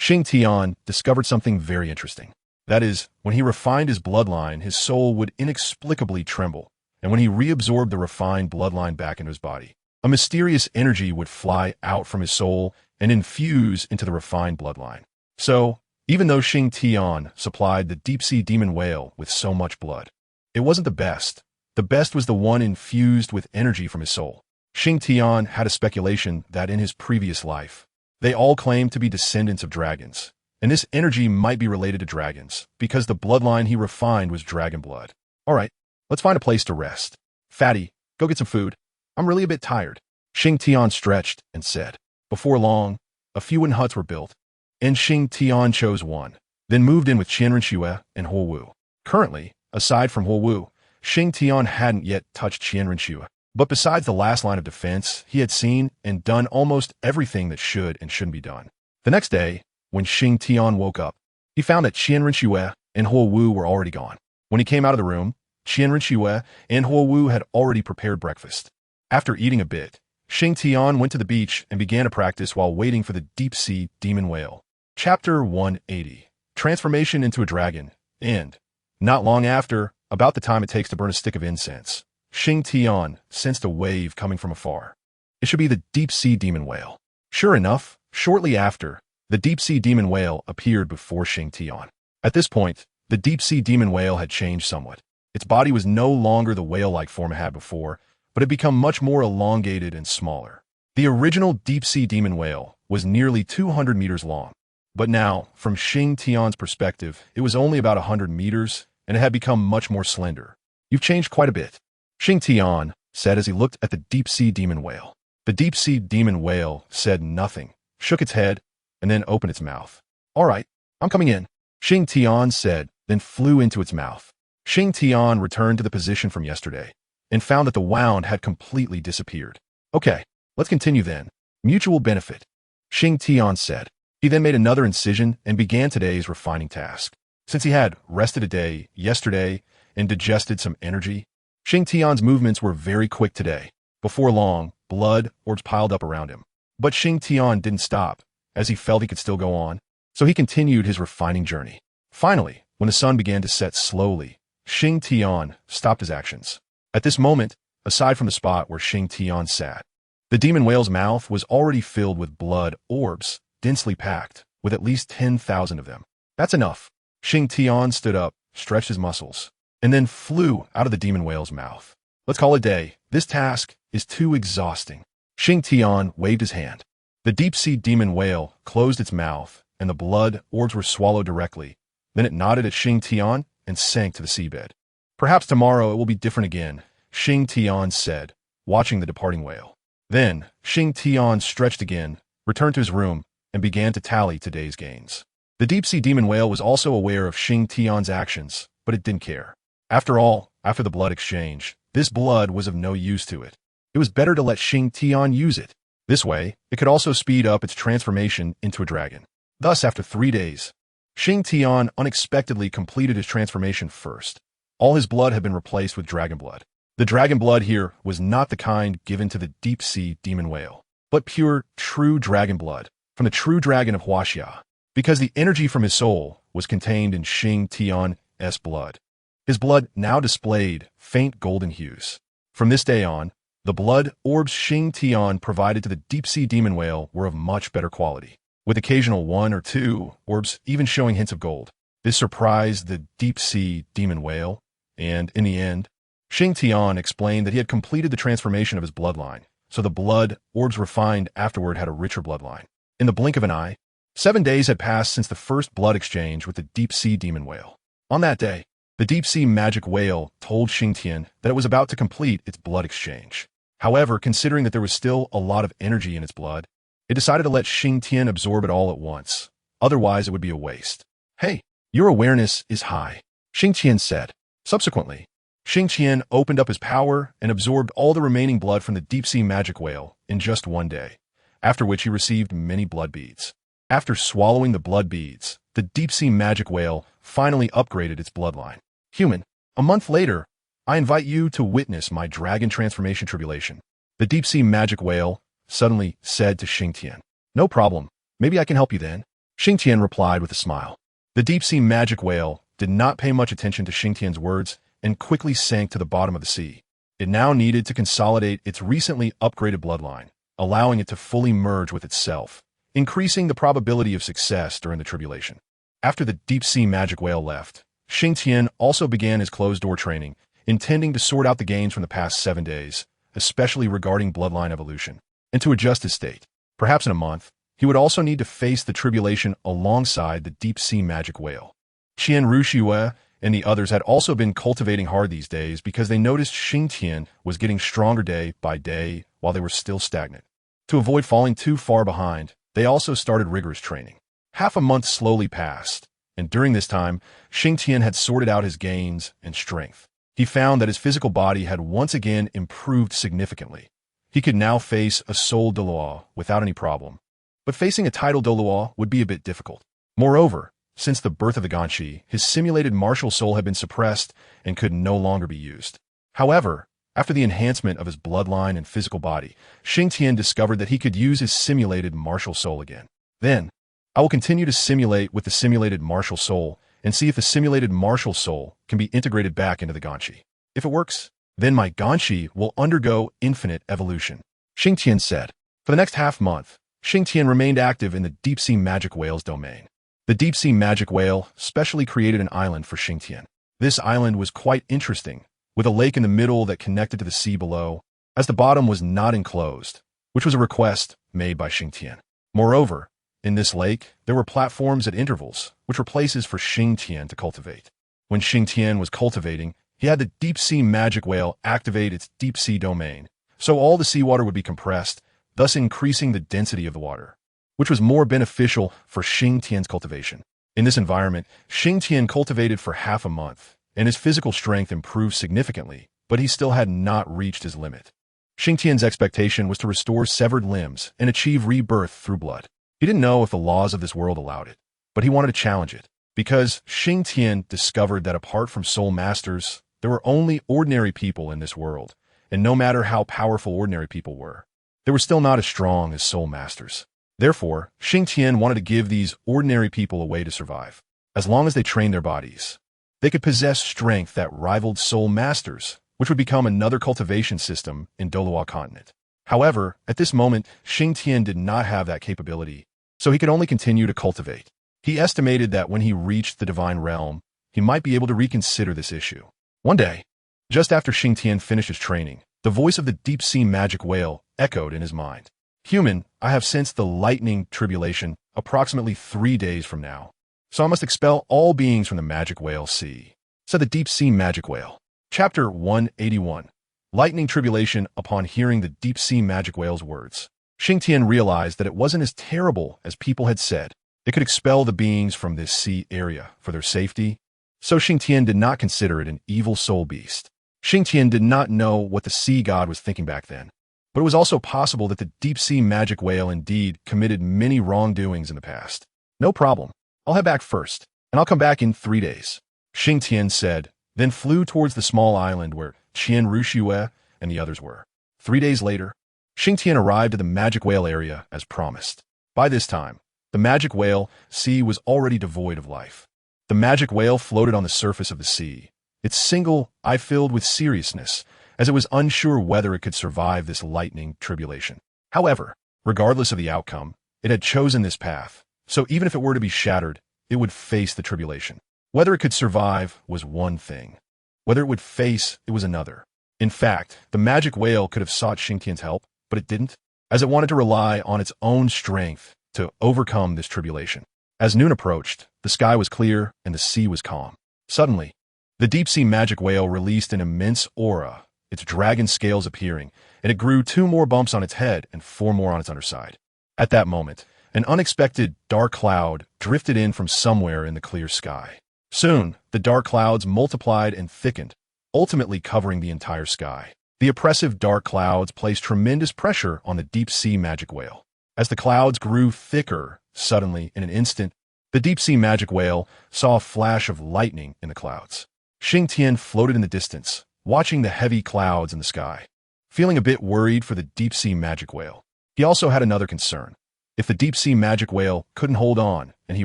Xingtian discovered something very interesting. That is, when he refined his bloodline, his soul would inexplicably tremble, and when he reabsorbed the refined bloodline back into his body, a mysterious energy would fly out from his soul and infuse into the refined bloodline. So, even though Xingtian supplied the deep-sea demon whale with so much blood, it wasn't the best. The best was the one infused with energy from his soul. Xingtian had a speculation that in his previous life, they all claimed to be descendants of dragons, and this energy might be related to dragons, because the bloodline he refined was dragon blood. All right, let's find a place to rest. Fatty, Go get some food. I'm really a bit tired. Xingtian stretched and said. Before long, a few wooden huts were built, and Xingtian chose one, then moved in with Qianrenxue and Huowu. Currently, aside from Huowu, Xingtian hadn't yet touched Qianrenxue. But besides the last line of defense, he had seen and done almost everything that should and shouldn't be done. The next day, when Xingtian woke up, he found that Qianrenxue and Huowu were already gone. When he came out of the room, Qianrenxue and Huowu had already prepared breakfast. After eating a bit, Xingtian went to the beach and began to practice while waiting for the deep-sea demon whale. Chapter 180. Transformation into a dragon. And, not long after, about the time it takes to burn a stick of incense, Xingtian sensed a wave coming from afar. It should be the deep-sea demon whale. Sure enough, shortly after, the deep-sea demon whale appeared before Xingtian. At this point, the deep-sea demon whale had changed somewhat. Its body was no longer the whale-like form it had before, but had become much more elongated and smaller. The original deep-sea demon whale was nearly 200 meters long, but now, from Xingtian's perspective, it was only about 100 meters, and it had become much more slender. You've changed quite a bit, Xingtian said as he looked at the deep-sea demon whale. The deep-sea demon whale said nothing, shook its head, and then opened its mouth. All right, I'm coming in, Xingtian said, then flew into its mouth. Xingtian returned to the position from yesterday and found that the wound had completely disappeared. Okay, let's continue then. Mutual benefit, Xingtian said. He then made another incision and began today's refining task. Since he had rested a day yesterday and digested some energy, Xingtian's movements were very quick today. Before long, blood orbs piled up around him. But Xingtian didn't stop, as he felt he could still go on, so he continued his refining journey. Finally, when the sun began to set slowly, Xingtian stopped his actions. At this moment, aside from the spot where Xingtian sat, the demon whale's mouth was already filled with blood orbs, densely packed, with at least 10,000 of them. That's enough. Xingtian stood up, stretched his muscles, and then flew out of the demon whale's mouth. Let's call it a day. This task is too exhausting. Xingtian waved his hand. The deep-sea demon whale closed its mouth, and the blood orbs were swallowed directly. Then it nodded at Xingtian and sank to the seabed. Perhaps tomorrow it will be different again, Xingtian said, watching the departing whale. Then, Xingtian stretched again, returned to his room, and began to tally today's gains. The deep-sea demon whale was also aware of Xingtian's actions, but it didn't care. After all, after the blood exchange, this blood was of no use to it. It was better to let Xingtian use it. This way, it could also speed up its transformation into a dragon. Thus, after 3 days, Xingtian unexpectedly completed his transformation first. All his blood had been replaced with dragon blood. The dragon blood here was not the kind given to the deep-sea demon whale, but pure, true dragon blood from the true dragon of Huaxia, because the energy from his soul was contained in Xingtian's blood. His blood now displayed faint golden hues. From this day on, the blood orbs Xingtian provided to the deep-sea demon whale were of much better quality, with occasional 1 or 2 orbs even showing hints of gold. This surprised the deep-sea demon whale, and in the end, Xingtian explained that he had completed the transformation of his bloodline, so the blood orbs refined afterward had a richer bloodline. In the blink of an eye, 7 days had passed since the first blood exchange with the deep-sea demon whale. On that day, the deep-sea magic whale told Xingtian that it was about to complete its blood exchange. However, considering that there was still a lot of energy in its blood, it decided to let Xingtian absorb it all at once. Otherwise, it would be a waste. Hey, your awareness is high, Xingtian said. Subsequently, Xingtian opened up his power and absorbed all the remaining blood from the deep-sea magic whale in just 1 day, after which he received many blood beads. After swallowing the blood beads, the deep-sea magic whale finally upgraded its bloodline. Human, a month later, I invite you to witness my dragon transformation tribulation, the deep-sea magic whale suddenly said to Xingtian. No problem. Maybe I can help you then, Xingtian replied with a smile. The deep-sea magic whale did not pay much attention to Xingtian's words and quickly sank to the bottom of the sea. It now needed to consolidate its recently upgraded bloodline, allowing it to fully merge with itself, increasing the probability of success during the tribulation. After the deep-sea magic whale left, Xingtian also began his closed-door training, intending to sort out the gains from the past 7 days, especially regarding bloodline evolution, and to adjust his state. Perhaps in a month, he would also need to face the tribulation alongside the deep-sea magic whale. Qianrenxue and the others had also been cultivating hard these days because they noticed Xingtian was getting stronger day by day while they were still stagnant. To avoid falling too far behind, they also started rigorous training. Half a month slowly passed, and during this time, Xingtian had sorted out his gains and strength. He found that his physical body had once again improved significantly. He could now face a soul.Dual without any problem. But facing a title Douluo would be a bit difficult. Moreover, since the birth of the Ganshi, his simulated martial soul had been suppressed and could no longer be used. However, after the enhancement of his bloodline and physical body, Xingtian discovered that he could use his simulated martial soul again. Then, I will continue to simulate with the simulated martial soul and see if the simulated martial soul can be integrated back into the Ganshi. If it works, then my Ganshi will undergo infinite evolution. Xingtian said. For the next half-month, Xingtian remained active in the deep-sea magic whale's domain. The deep-sea magic whale specially created an island for Xingtian. This island was quite interesting, with a lake in the middle that connected to the sea below, as the bottom was not enclosed, which was a request made by Xingtian. Moreover, in this lake, there were platforms at intervals, which were places for Xingtian to cultivate. When Xingtian was cultivating, he had the deep-sea magic whale activate its deep-sea domain, so all the seawater would be compressed, thus increasing the density of the water, which was more beneficial for Xingtian's cultivation. In this environment, Xingtian cultivated for half a month, and his physical strength improved significantly, but he still had not reached his limit. Xingtian's expectation was to restore severed limbs and achieve rebirth through blood. He didn't know if the laws of this world allowed it, but he wanted to challenge it, because Xingtian discovered that apart from soul masters, there were only ordinary people in this world, and no matter how powerful ordinary people were, they were still not as strong as soul masters. Therefore, Xingtian wanted to give these ordinary people a way to survive. As long as they trained their bodies, they could possess strength that rivaled soul masters, which would become another cultivation system in Douluo Continent. However, at this moment, Xingtian did not have that capability, so he could only continue to cultivate. He estimated that when he reached the divine realm, he might be able to reconsider this issue. One day, just after Xingtian finished his training, the voice of the deep-sea magic whale echoed in his mind. Human, I have sensed the lightning tribulation approximately 3 days from now, so I must expel all beings from the magic whale sea, said the deep-sea magic whale. Chapter 181. Lightning tribulation. Upon hearing the deep-sea magic whale's words, Xingtian realized that it wasn't as terrible as people had said. It could expel the beings from this sea area for their safety, so Xingtian did not consider it an evil soul beast. Xingtian did not know what the sea god was thinking back then, but it was also possible that the deep-sea magic whale indeed committed many wrongdoings in the past. No problem. I'll head back first, and I'll come back in 3 days, Xingtian said, then flew towards the small island where Qian Ruxue and the others were. 3 days later, Xingtian arrived at the magic whale area as promised. By this time, the magic whale sea was already devoid of life. The magic whale floated on the surface of the sea, its single eye filled with seriousness, as it was unsure whether it could survive this lightning tribulation. However, regardless of the outcome, it had chosen this path, so even if it were to be shattered, it would face the tribulation. Whether it could survive was one thing. Whether it would face it was another. In fact, the magic whale could have sought Xingtian's help, but it didn't, as it wanted to rely on its own strength to overcome this tribulation. As noon approached, the sky was clear and the sea was calm. Suddenly, the deep-sea magic whale released an immense aura, its dragon scales appearing, and it grew 2 more bumps on its head and 4 more on its underside. At that moment, an unexpected dark cloud drifted in from somewhere in the clear sky. Soon, the dark clouds multiplied and thickened, ultimately covering the entire sky. The oppressive dark clouds placed tremendous pressure on the deep-sea magic whale. As the clouds grew thicker, suddenly, in an instant, the deep-sea magic whale saw a flash of lightning in the clouds. Xingtian floated in the distance, watching the heavy clouds in the sky, feeling a bit worried for the deep-sea magic whale. He also had another concern. If the deep-sea magic whale couldn't hold on and he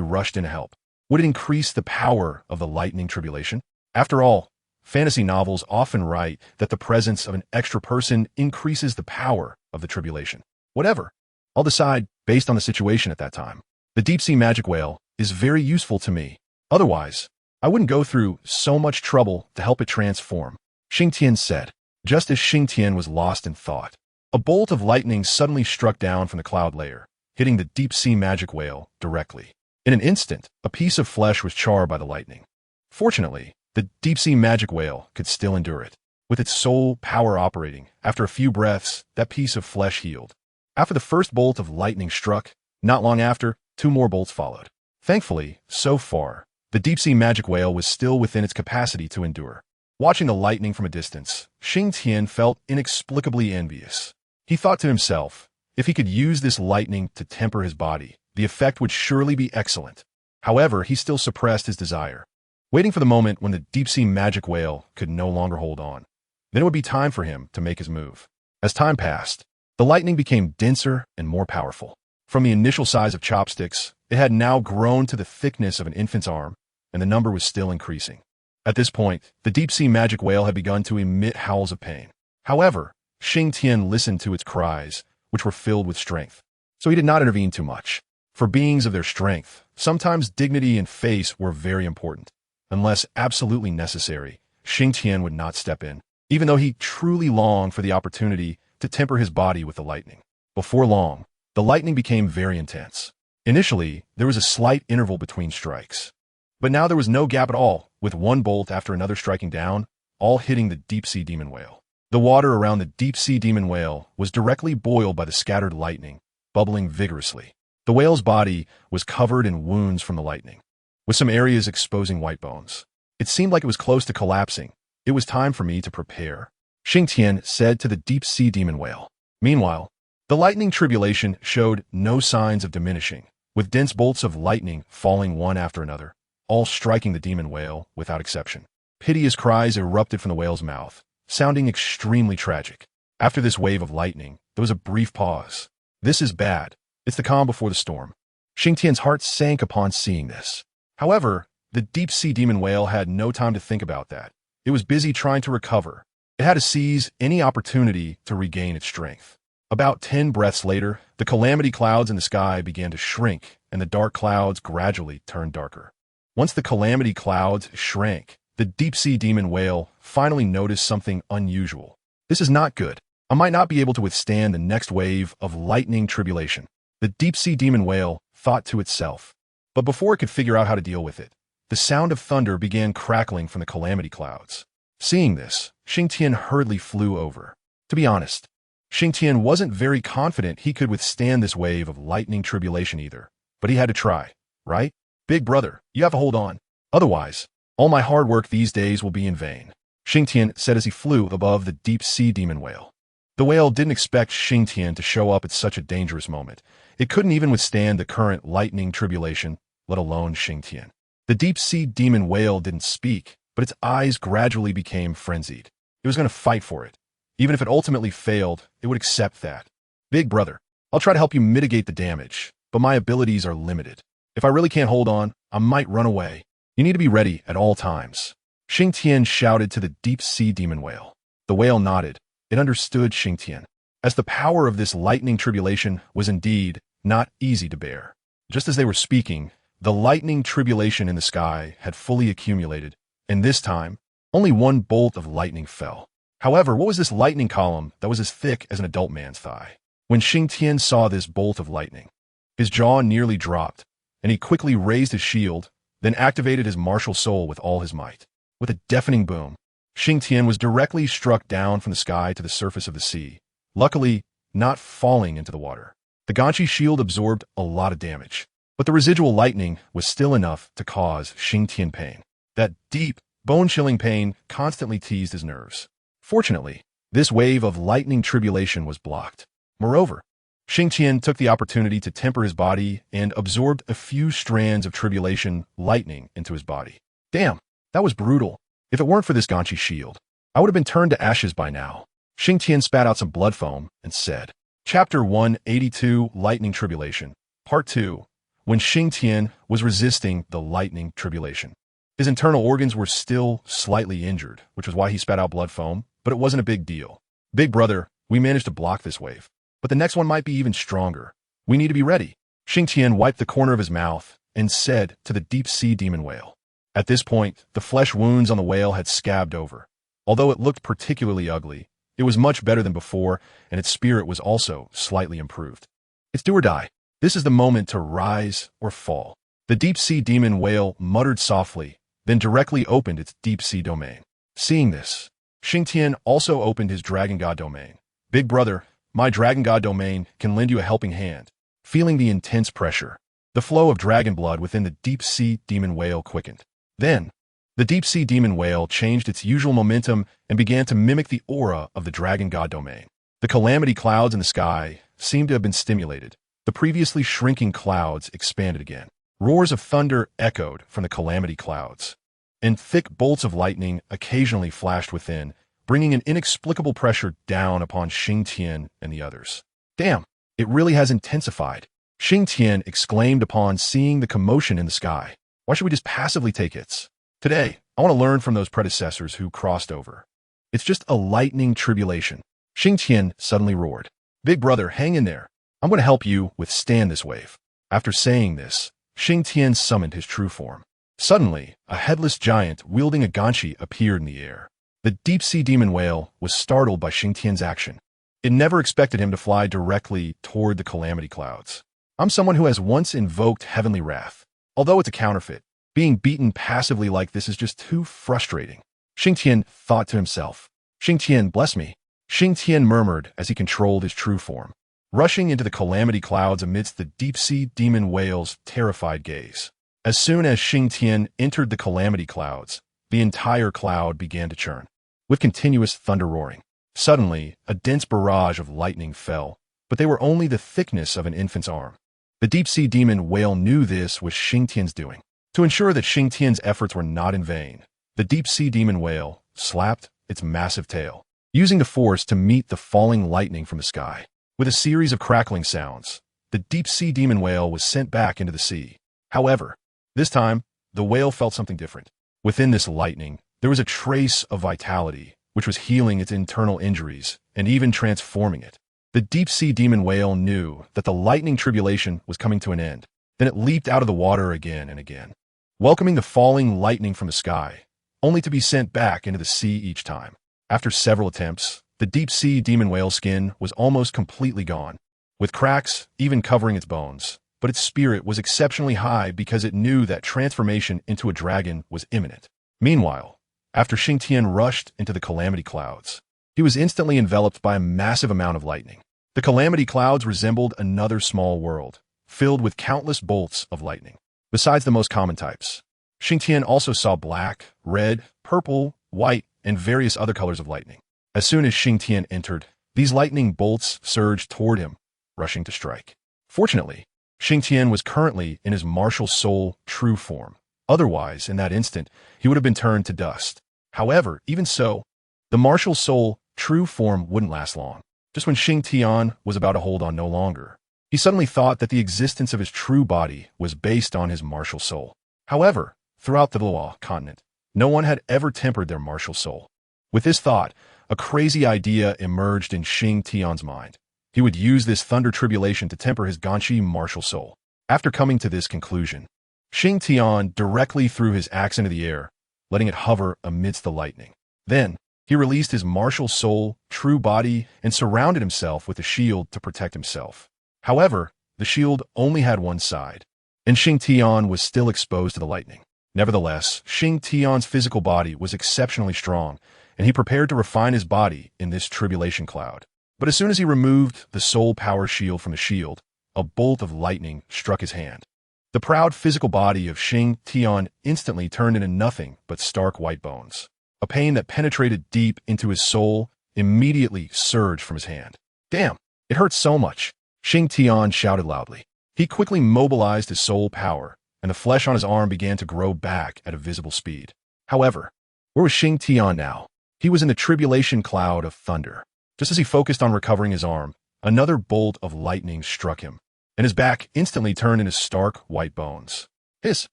rushed in to help, would it increase the power of the lightning tribulation? After all, fantasy novels often write that the presence of an extra person increases the power of the tribulation. Whatever. I'll decide based on the situation at that time. The deep-sea magic whale is very useful to me. Otherwise, I wouldn't go through so much trouble to help it transform, Xingtian said. Just as Xingtian was lost in thought, a bolt of lightning suddenly struck down from the cloud layer, hitting the deep-sea magic whale directly. In an instant, a piece of flesh was charred by the lightning. Fortunately, the deep-sea magic whale could still endure it. With its soul power operating, after a few breaths, that piece of flesh healed. After the first bolt of lightning struck, not long after, 2 more bolts followed. Thankfully, so far, the deep-sea magic whale was still within its capacity to endure. Watching the lightning from a distance, Xingtian felt inexplicably envious. He thought to himself, if he could use this lightning to temper his body, the effect would surely be excellent. However, he still suppressed his desire, waiting for the moment when the deep-sea magic whale could no longer hold on. Then it would be time for him to make his move. As time passed, the lightning became denser and more powerful. From the initial size of chopsticks, it had now grown to the thickness of an infant's arm, and the number was still increasing. At this point, the deep-sea magic whale had begun to emit howls of pain. However, Xingtian listened to its cries, which were filled with strength. So he did not intervene too much. For beings of their strength, sometimes dignity and face were very important. Unless absolutely necessary, Xingtian would not step in, even though he truly longed for the opportunity to temper his body with the lightning. Before long, the lightning became very intense. Initially, there was a slight interval between strikes. But now there was no gap at all, with one bolt after another striking down, all hitting the deep-sea demon whale. The water around the deep-sea demon whale was directly boiled by the scattered lightning, bubbling vigorously. The whale's body was covered in wounds from the lightning, with some areas exposing white bones. It seemed like it was close to collapsing. It was time for me to prepare, Xingtian said to the deep-sea demon whale. Meanwhile, the lightning tribulation showed no signs of diminishing, with dense bolts of lightning falling one after another, all striking the demon whale without exception. Piteous cries erupted from the whale's mouth, sounding extremely tragic. After this wave of lightning, there was a brief pause. This is bad. It's the calm before the storm. Xingtian's heart sank upon seeing this. However, the deep-sea demon whale had no time to think about that. It was busy trying to recover. It had to seize any opportunity to regain its strength. About 10 breaths later, the calamity clouds in the sky began to shrink, and the dark clouds gradually turned darker. Once the calamity clouds shrank, the deep-sea demon whale finally noticed something unusual. This is not good. I might not be able to withstand the next wave of lightning tribulation, the deep-sea demon whale thought to itself. But before it could figure out how to deal with it, the sound of thunder began crackling from the calamity clouds. Seeing this, Xingtian hurriedly flew over. To be honest, Xingtian wasn't very confident he could withstand this wave of lightning tribulation either, but he had to try, right? Big brother, you have to hold on. Otherwise, all my hard work these days will be in vain, Xingtian said as he flew above the deep-sea demon whale. The whale didn't expect Xingtian to show up at such a dangerous moment. It couldn't even withstand the current lightning tribulation, let alone Xingtian. The deep-sea demon whale didn't speak, but its eyes gradually became frenzied. It was going to fight for it. Even if it ultimately failed, it would accept that. Big brother, I'll try to help you mitigate the damage, but my abilities are limited. If I really can't hold on, I might run away. You need to be ready at all times, Xingtian shouted to the deep-sea demon whale. The whale nodded. It understood Xingtian, as the power of this lightning tribulation was indeed not easy to bear. Just as they were speaking, the lightning tribulation in the sky had fully accumulated, and this time, only one bolt of lightning fell. However, what was this lightning column that was as thick as an adult man's thigh? When Xingtian saw this bolt of lightning, his jaw nearly dropped, and he quickly raised his shield, then activated his martial soul with all his might. With a deafening boom, Xingtian was directly struck down from the sky to the surface of the sea, luckily not falling into the water. The Ganchi shield absorbed a lot of damage, but the residual lightning was still enough to cause Xingtian pain. That deep, bone-chilling pain constantly teased his nerves. Fortunately, this wave of lightning tribulation was blocked. Moreover, Xingtian took the opportunity to temper his body and absorbed a few strands of tribulation lightning into his body. Damn, that was brutal. If it weren't for this Ganchi shield, I would have been turned to ashes by now. Xingtian spat out some blood foam and said, Chapter 182, Lightning Tribulation, Part 2, when Xingtian was resisting the lightning tribulation. His internal organs were still slightly injured, which was why he spat out blood foam, but it wasn't a big deal. Big brother, we managed to block this wave, but the next one might be even stronger. We need to be ready. Xingtian wiped the corner of his mouth and said to the deep-sea demon whale. At this point, the flesh wounds on the whale had scabbed over. Although it looked particularly ugly, it was much better than before, and its spirit was also slightly improved. It's do or die. This is the moment to rise or fall. The deep-sea demon whale muttered softly, then directly opened its deep-sea domain. Seeing this, Xingtian also opened his Dragon God domain. Big brother, my Dragon God domain can lend you a helping hand. Feeling the intense pressure, the flow of dragon blood within the deep-sea demon whale quickened. Then, the deep-sea demon whale changed its usual momentum and began to mimic the aura of the Dragon God domain. The calamity clouds in the sky seemed to have been stimulated. The previously shrinking clouds expanded again. Roars of thunder echoed from the calamity clouds, and thick bolts of lightning occasionally flashed within, bringing an inexplicable pressure down upon Xingtian and the others. Damn, it really has intensified, Xingtian exclaimed upon seeing the commotion in the sky. Why should we just passively take hits? Today, I want to learn from those predecessors who crossed over. It's just a lightning tribulation. Xingtian suddenly roared. Big brother, hang in there. I'm going to help you withstand this wave. After saying this, Xingtian summoned his true form. Suddenly, a headless giant wielding a ganchi appeared in the air. The deep-sea demon whale was startled by Xingtian's action. It never expected him to fly directly toward the calamity clouds. I'm someone who has once invoked heavenly wrath. Although it's a counterfeit, being beaten passively like this is just too frustrating. Xingtian thought to himself. Xingtian, bless me. Xingtian murmured as he controlled his true form, rushing into the calamity clouds amidst the deep-sea demon whale's terrified gaze. As soon as Xingtian entered the calamity clouds, the entire cloud began to churn, with continuous thunder roaring. Suddenly, a dense barrage of lightning fell, but they were only the thickness of an infant's arm. The deep-sea demon whale knew this was Xingtian's doing. To ensure that Xingtian's efforts were not in vain, the deep-sea demon whale slapped its massive tail, using the force to meet the falling lightning from the sky. With a series of crackling sounds, the deep-sea demon whale was sent back into the sea. However, this time, the whale felt something different. Within this lightning, there was a trace of vitality, which was healing its internal injuries and even transforming it. The deep-sea demon whale knew that the lightning tribulation was coming to an end. Then it leaped out of the water again and again, welcoming the falling lightning from the sky, only to be sent back into the sea each time. After several attempts, the deep-sea demon whale's skin was almost completely gone, with cracks even covering its bones. But its spirit was exceptionally high because it knew that transformation into a dragon was imminent. Meanwhile, after Xingtian rushed into the calamity clouds, he was instantly enveloped by a massive amount of lightning. The calamity clouds resembled another small world, filled with countless bolts of lightning. Besides the most common types, Xingtian also saw black, red, purple, white, and various other colors of lightning. As soon as Xingtian entered, these lightning bolts surged toward him, rushing to strike. Fortunately, Xingtian was currently in his martial soul true form. Otherwise, in that instant, he would have been turned to dust. However, even so, the martial soul true form wouldn't last long. Just when Xingtian was about to hold on no longer, he suddenly thought that the existence of his true body was based on his martial soul. However, throughout the Douluo Continent, no one had ever tempered their martial soul. With this thought, a crazy idea emerged in Xingtian's mind. He would use this thunder tribulation to temper his ganchi martial soul. After coming to this conclusion, Xingtian directly threw his axe into the air, letting it hover amidst the lightning. Then, he released his martial soul, true body, and surrounded himself with a shield to protect himself. However, the shield only had one side, and Xingtian was still exposed to the lightning. Nevertheless, Xingtian's physical body was exceptionally strong, and he prepared to refine his body in this tribulation cloud. But as soon as he removed the soul power shield from the shield, a bolt of lightning struck his hand. The proud physical body of Xingtian instantly turned into nothing but stark white bones. A pain that penetrated deep into his soul immediately surged from his hand. Damn, it hurts so much, Xingtian shouted loudly. He quickly mobilized his soul power, and the flesh on his arm began to grow back at a visible speed. However, where was Xingtian now? He was in the tribulation cloud of thunder. Just as he focused on recovering his arm, another bolt of lightning struck him, and his back instantly turned into stark white bones. Hiss!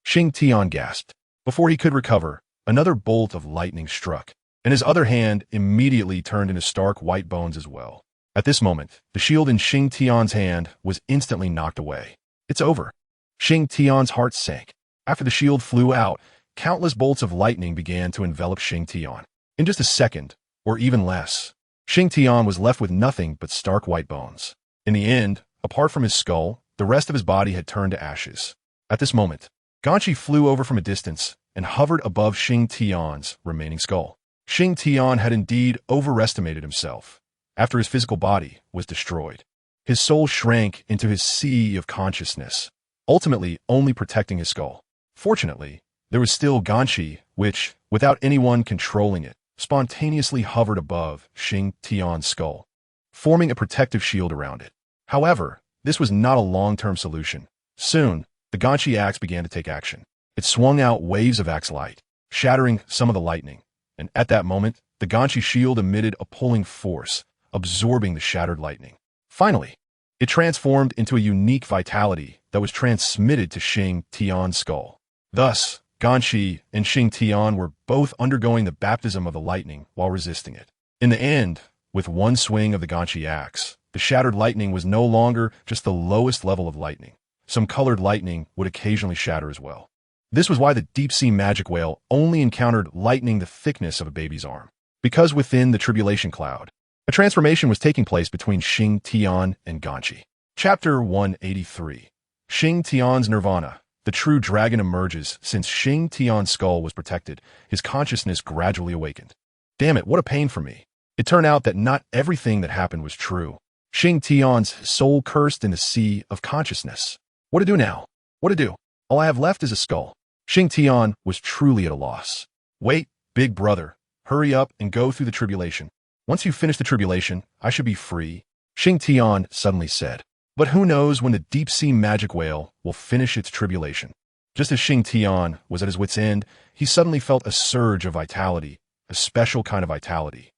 Xingtian gasped. Before he could recover, another bolt of lightning struck, and his other hand immediately turned into stark white bones as well. At this moment, the shield in Xingtian's hand was instantly knocked away. It's over. Xingtian's heart sank. After the shield flew out, countless bolts of lightning began to envelop Xingtian. In just a second, or even less, Xingtian was left with nothing but stark white bones. In the end, apart from his skull, the rest of his body had turned to ashes. At this moment, ganchi flew over from a distance and hovered above Xingtian's remaining skull. Xingtian had indeed overestimated himself. After his physical body was destroyed, his soul shrank into his sea of consciousness, ultimately only protecting his skull. Fortunately, there was still Ganqi, which, without anyone controlling it, spontaneously hovered above Xingtian's skull, forming a protective shield around it. However, this was not a long-term solution. Soon, the Ganqi axe began to take action. It swung out waves of axe light, shattering some of the lightning, and at that moment, the Ganqi shield emitted a pulling force, absorbing the shattered lightning. Finally, it transformed into a unique vitality that was transmitted to Xingtian's skull. Thus, Ganqi and Xingtian were both undergoing the baptism of the lightning while resisting it. In the end, with one swing of the Ganqi axe, the shattered lightning was no longer just the lowest level of lightning. Some colored lightning would occasionally shatter as well. This was why the deep-sea magic whale only encountered lightning the thickness of a baby's arm. Because within the tribulation cloud, a transformation was taking place between Xingtian and Ganqi. Chapter 183. Xingtian's Nirvana. The true dragon emerges. Since Xingtian's skull was protected, his consciousness gradually awakened. Damn it, what a pain for me. It turned out that not everything that happened was true. Xingtian's soul cursed in the sea of consciousness. What to do now? What to do? All I have left is a skull. Xingtian was truly at a loss. Wait, big brother. Hurry up and go through the tribulation. Once you finish the tribulation, I should be free, Xingtian suddenly said. But who knows when the deep-sea magic whale will finish its tribulation? Just as Xingtian was at his wit's end, he suddenly felt a surge of vitality, a special kind of vitality.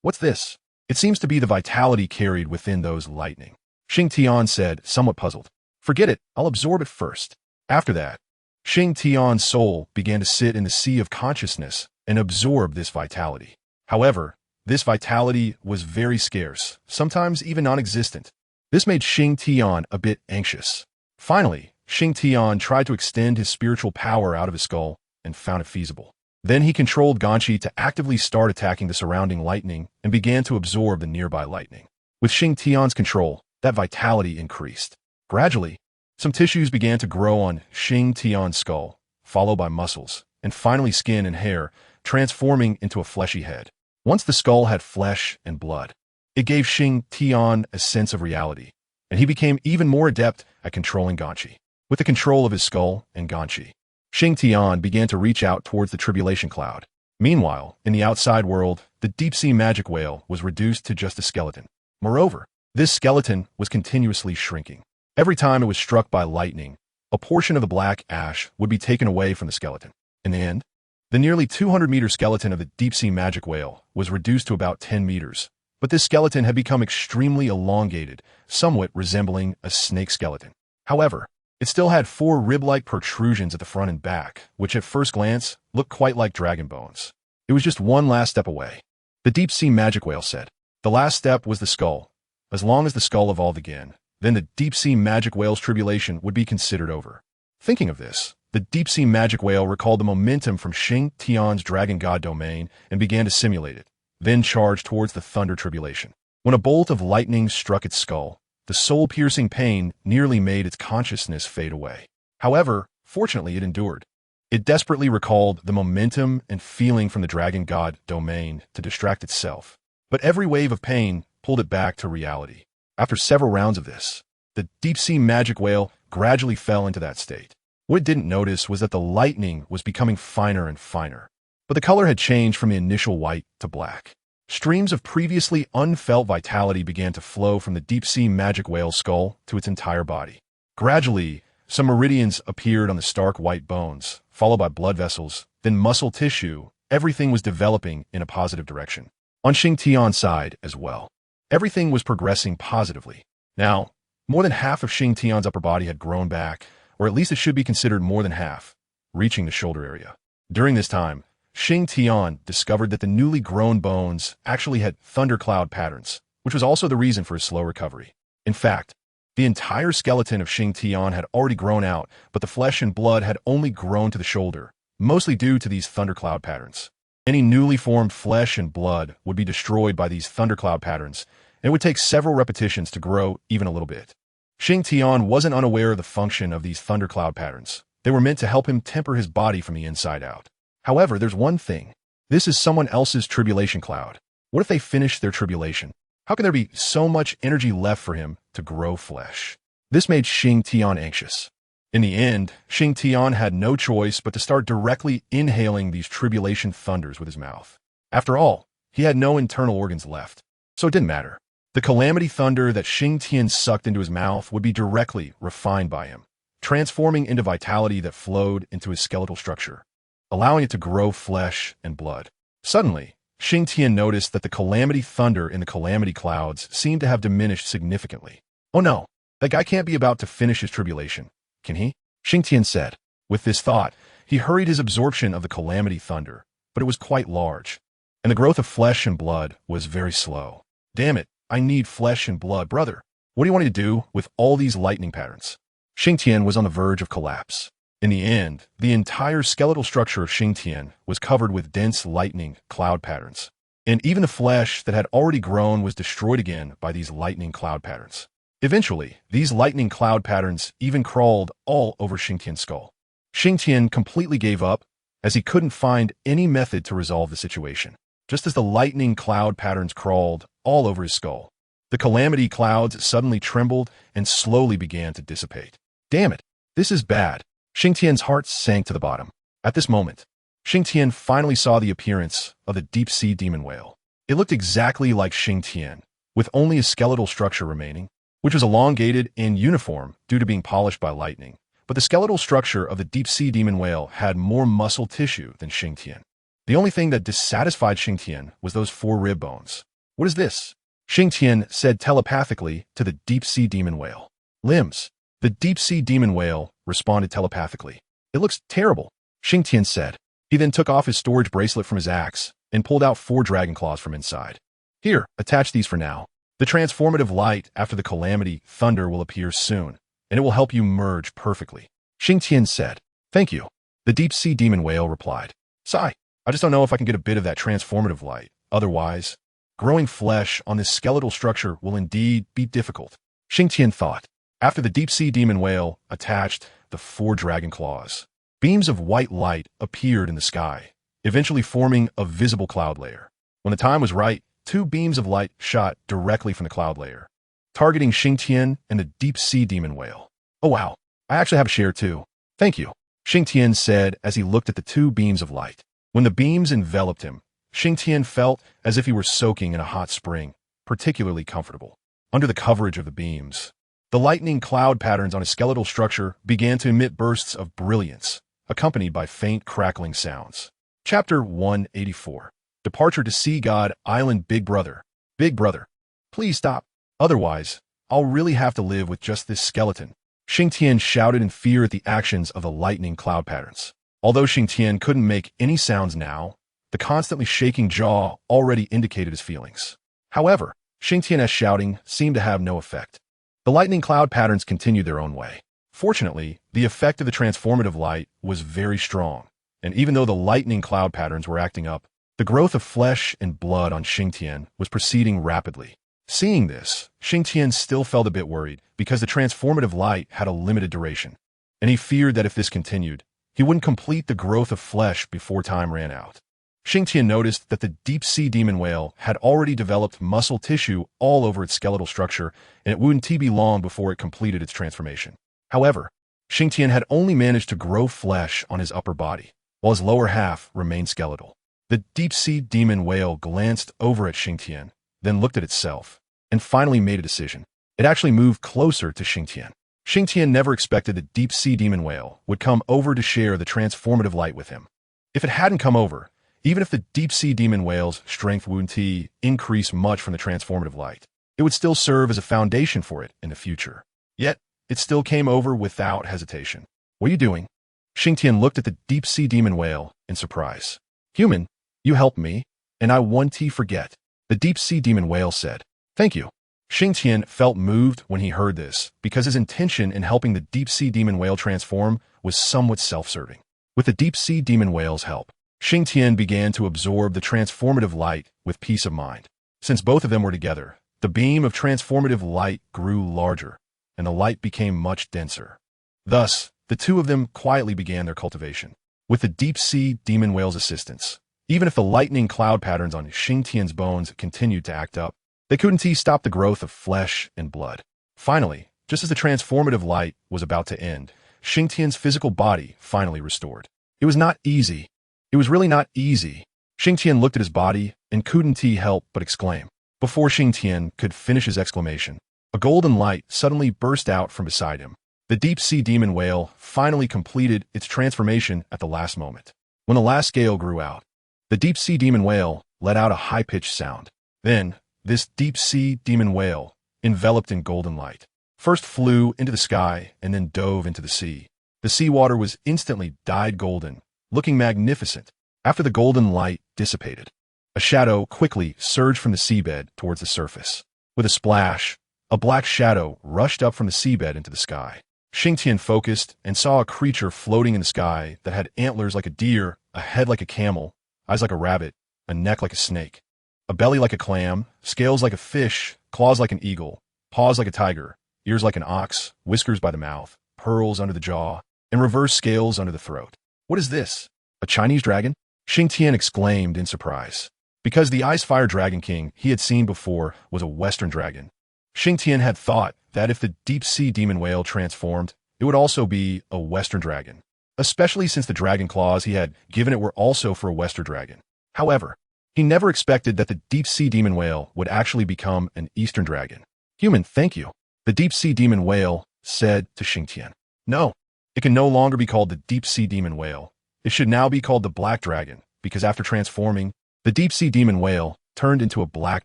What's this? It seems to be the vitality carried within those lightning, Xingtian said, somewhat puzzled. Forget it, I'll absorb it first. After that, Xingtian's soul began to sit in the sea of consciousness and absorb this vitality. However, this vitality was very scarce, sometimes even non-existent. This made Xingtian a bit anxious. Finally, Xingtian tried to extend his spiritual power out of his skull and found it feasible. Then he controlled Ganqi to actively start attacking the surrounding lightning and began to absorb the nearby lightning. With Xingtian's control, that vitality increased. Gradually, some tissues began to grow on Xingtian's skull, followed by muscles, and finally skin and hair, transforming into a fleshy head. Once the skull had flesh and blood, it gave Xingtian a sense of reality, and he became even more adept at controlling Ganqi. With the control of his skull and Ganqi, Xingtian began to reach out towards the tribulation cloud. Meanwhile, in the outside world, the deep-sea magic whale was reduced to just a skeleton. Moreover, this skeleton was continuously shrinking. Every time it was struck by lightning, a portion of the black ash would be taken away from the skeleton. In the end, the nearly 200-meter skeleton of the deep-sea magic whale was reduced to about 10 meters, but this skeleton had become extremely elongated, somewhat resembling a snake skeleton. However, it still had 4 rib-like protrusions at the front and back, which at first glance looked quite like dragon bones. It was just one last step away. The deep-sea magic whale said. The last step was the skull. As long as the skull evolved again, then the deep-sea magic whale's tribulation would be considered over. Thinking of this, the deep-sea magic whale recalled the momentum from Xingtian's dragon god domain and began to simulate it, then charged towards the thunder tribulation. When a bolt of lightning struck its skull, the soul-piercing pain nearly made its consciousness fade away. However, fortunately it endured. It desperately recalled the momentum and feeling from the dragon god domain to distract itself. But every wave of pain pulled it back to reality. After several rounds of this, the deep-sea magic whale gradually fell into that state. What it didn't notice was that the lightning was becoming finer and finer, but the color had changed from the initial white to black. Streams of previously unfelt vitality began to flow from the deep-sea magic whale's skull to its entire body. Gradually, some meridians appeared on the stark white bones, followed by blood vessels, then muscle tissue. Everything was developing in a positive direction. On Xingtian's side as well, everything was progressing positively. Now, more than half of Xingtian's upper body had grown back, or at least it should be considered more than half, reaching the shoulder area. During this time, Xingtian discovered that the newly grown bones actually had thundercloud patterns, which was also the reason for his slow recovery. In fact, the entire skeleton of Xingtian had already grown out, but the flesh and blood had only grown to the shoulder, mostly due to these thundercloud patterns. Any newly formed flesh and blood would be destroyed by these thundercloud patterns, and it would take several repetitions to grow even a little bit. Xingtian wasn't unaware of the function of these thundercloud patterns. They were meant to help him temper his body from the inside out. However, there's one thing. This is someone else's tribulation cloud. What if they finish their tribulation? How can there be so much energy left for him to grow flesh? This made Xingtian anxious. In the end, Xingtian had no choice but to start directly inhaling these tribulation thunders with his mouth. After all, he had no internal organs left, so it didn't matter. The calamity thunder that Xingtian sucked into his mouth would be directly refined by him, transforming into vitality that flowed into his skeletal structure, allowing it to grow flesh and blood. Suddenly, Xingtian noticed that the calamity thunder in the calamity clouds seemed to have diminished significantly. Oh no, that guy can't be about to finish his tribulation, can he? Xingtian said. With this thought, he hurried his absorption of the calamity thunder, but it was quite large, and the growth of flesh and blood was very slow. Damn it, I need flesh and blood, brother. What do you want me to do with all these lightning patterns? Xingtian was on the verge of collapse. In the end, the entire skeletal structure of Xingtian was covered with dense lightning cloud patterns, and even the flesh that had already grown was destroyed again by these lightning cloud patterns. Eventually, these lightning cloud patterns even crawled all over Xingtian's skull. Xingtian completely gave up, as he couldn't find any method to resolve the situation. Just as the lightning cloud patterns crawled all over his skull, the calamity clouds suddenly trembled and slowly began to dissipate. Damn it, this is bad. Xingtian's heart sank to the bottom. At this moment, Xingtian finally saw the appearance of the deep-sea demon whale. It looked exactly like Xingtian, with only a skeletal structure remaining, which was elongated and uniform due to being polished by lightning. But the skeletal structure of the deep-sea demon whale had more muscle tissue than Xingtian. The only thing that dissatisfied Xingtian was those 4 rib bones. What is this? Xingtian said telepathically to the deep-sea demon whale. Limbs. The deep-sea demon whale responded telepathically. It looks terrible, Xingtian said. He then took off his storage bracelet from his axe and pulled out 4 dragon claws from inside. Here, attach these for now. The transformative light after the calamity thunder will appear soon, and it will help you merge perfectly, Xingtian said. Thank you, the deep-sea demon whale replied. Sigh, I just don't know if I can get a bit of that transformative light. Otherwise, growing flesh on this skeletal structure will indeed be difficult, Xingtian thought. After the deep-sea demon whale attached the 4 dragon claws, beams of white light appeared in the sky, eventually forming a visible cloud layer. When the time was right, 2 beams of light shot directly from the cloud layer, targeting Xingtian and the deep-sea demon whale. Oh wow, I actually have a share too. Thank you, Xingtian said as he looked at the 2 beams of light. When the beams enveloped him, Xingtian felt as if he were soaking in a hot spring, particularly comfortable. Under the coverage of the beams, the lightning cloud patterns on his skeletal structure began to emit bursts of brilliance, accompanied by faint crackling sounds. Chapter 184. Departure to Sea God Island. Big brother. Big brother. Please stop. Otherwise, I'll really have to live with just this skeleton. Xingtian shouted in fear at the actions of the lightning cloud patterns. Although Xingtian couldn't make any sounds now, the constantly shaking jaw already indicated his feelings. However, Xingtian's shouting seemed to have no effect. The lightning cloud patterns continued their own way. Fortunately, the effect of the transformative light was very strong, and even though the lightning cloud patterns were acting up, the growth of flesh and blood on Xingtian was proceeding rapidly. Seeing this, Xingtian still felt a bit worried because the transformative light had a limited duration, and he feared that if this continued, he wouldn't complete the growth of flesh before time ran out. Xingtian noticed that the deep-sea demon whale had already developed muscle tissue all over its skeletal structure, and it wouldn't be long before it completed its transformation. However, Xingtian had only managed to grow flesh on his upper body, while his lower half remained skeletal. The deep-sea demon whale glanced over at Xingtian, then looked at itself, and finally made a decision. It actually moved closer to Xingtian. Xingtian never expected the deep-sea demon whale would come over to share the transformative light with him. If it hadn't come over, even if the deep-sea demon whale's strength wouldn't increase much from the transformative light, it would still serve as a foundation for it in the future. Yet, it still came over without hesitation. What are you doing? Xingtian looked at the deep-sea demon whale in surprise. Human, you helped me, and I won't forget, the deep-sea demon whale said. Thank you. Xingtian felt moved when he heard this, because his intention in helping the deep-sea demon whale transform was somewhat self-serving. With the deep-sea demon whale's help, Xingtian began to absorb the transformative light with peace of mind. Since both of them were together, the beam of transformative light grew larger, and the light became much denser. Thus, the two of them quietly began their cultivation. With the deep-sea demon whale's assistance, even if the lightning cloud patterns on Xingtian's bones continued to act up, they couldn't stop the growth of flesh and blood. Finally, just as the transformative light was about to end, Xingtian's physical body finally restored. It was not easy. It was really not easy. Xingtian looked at his body and couldn't help but exclaim. Before Xingtian could finish his exclamation, a golden light suddenly burst out from beside him. The deep-sea demon whale finally completed its transformation at the last moment. When the last scale grew out, the deep-sea demon whale let out a high-pitched sound. Then, this deep-sea demon whale, enveloped in golden light, first flew into the sky and then dove into the sea. The seawater was instantly dyed golden, looking magnificent. After the golden light dissipated, a shadow quickly surged from the seabed towards the surface. With a splash, a black shadow rushed up from the seabed into the sky. Xingtian focused and saw a creature floating in the sky that had antlers like a deer, a head like a camel, eyes like a rabbit, a neck like a snake, a belly like a clam, scales like a fish, claws like an eagle, paws like a tiger, ears like an ox, whiskers by the mouth, pearls under the jaw, and reverse scales under the throat. What is this? A Chinese dragon? Xingtian exclaimed in surprise. Because the Ice Fire Dragon King he had seen before was a Western dragon. Xingtian had thought that if the deep-sea demon whale transformed, it would also be a Western dragon, especially since the dragon claws he had given it were also for a Western dragon. However, he never expected that the deep-sea demon whale would actually become an Eastern dragon. Human, thank you, the deep-sea demon whale said to Xingtian. No, it can no longer be called the deep-sea demon whale. It should now be called the Black Dragon, because after transforming, the deep-sea demon whale turned into a black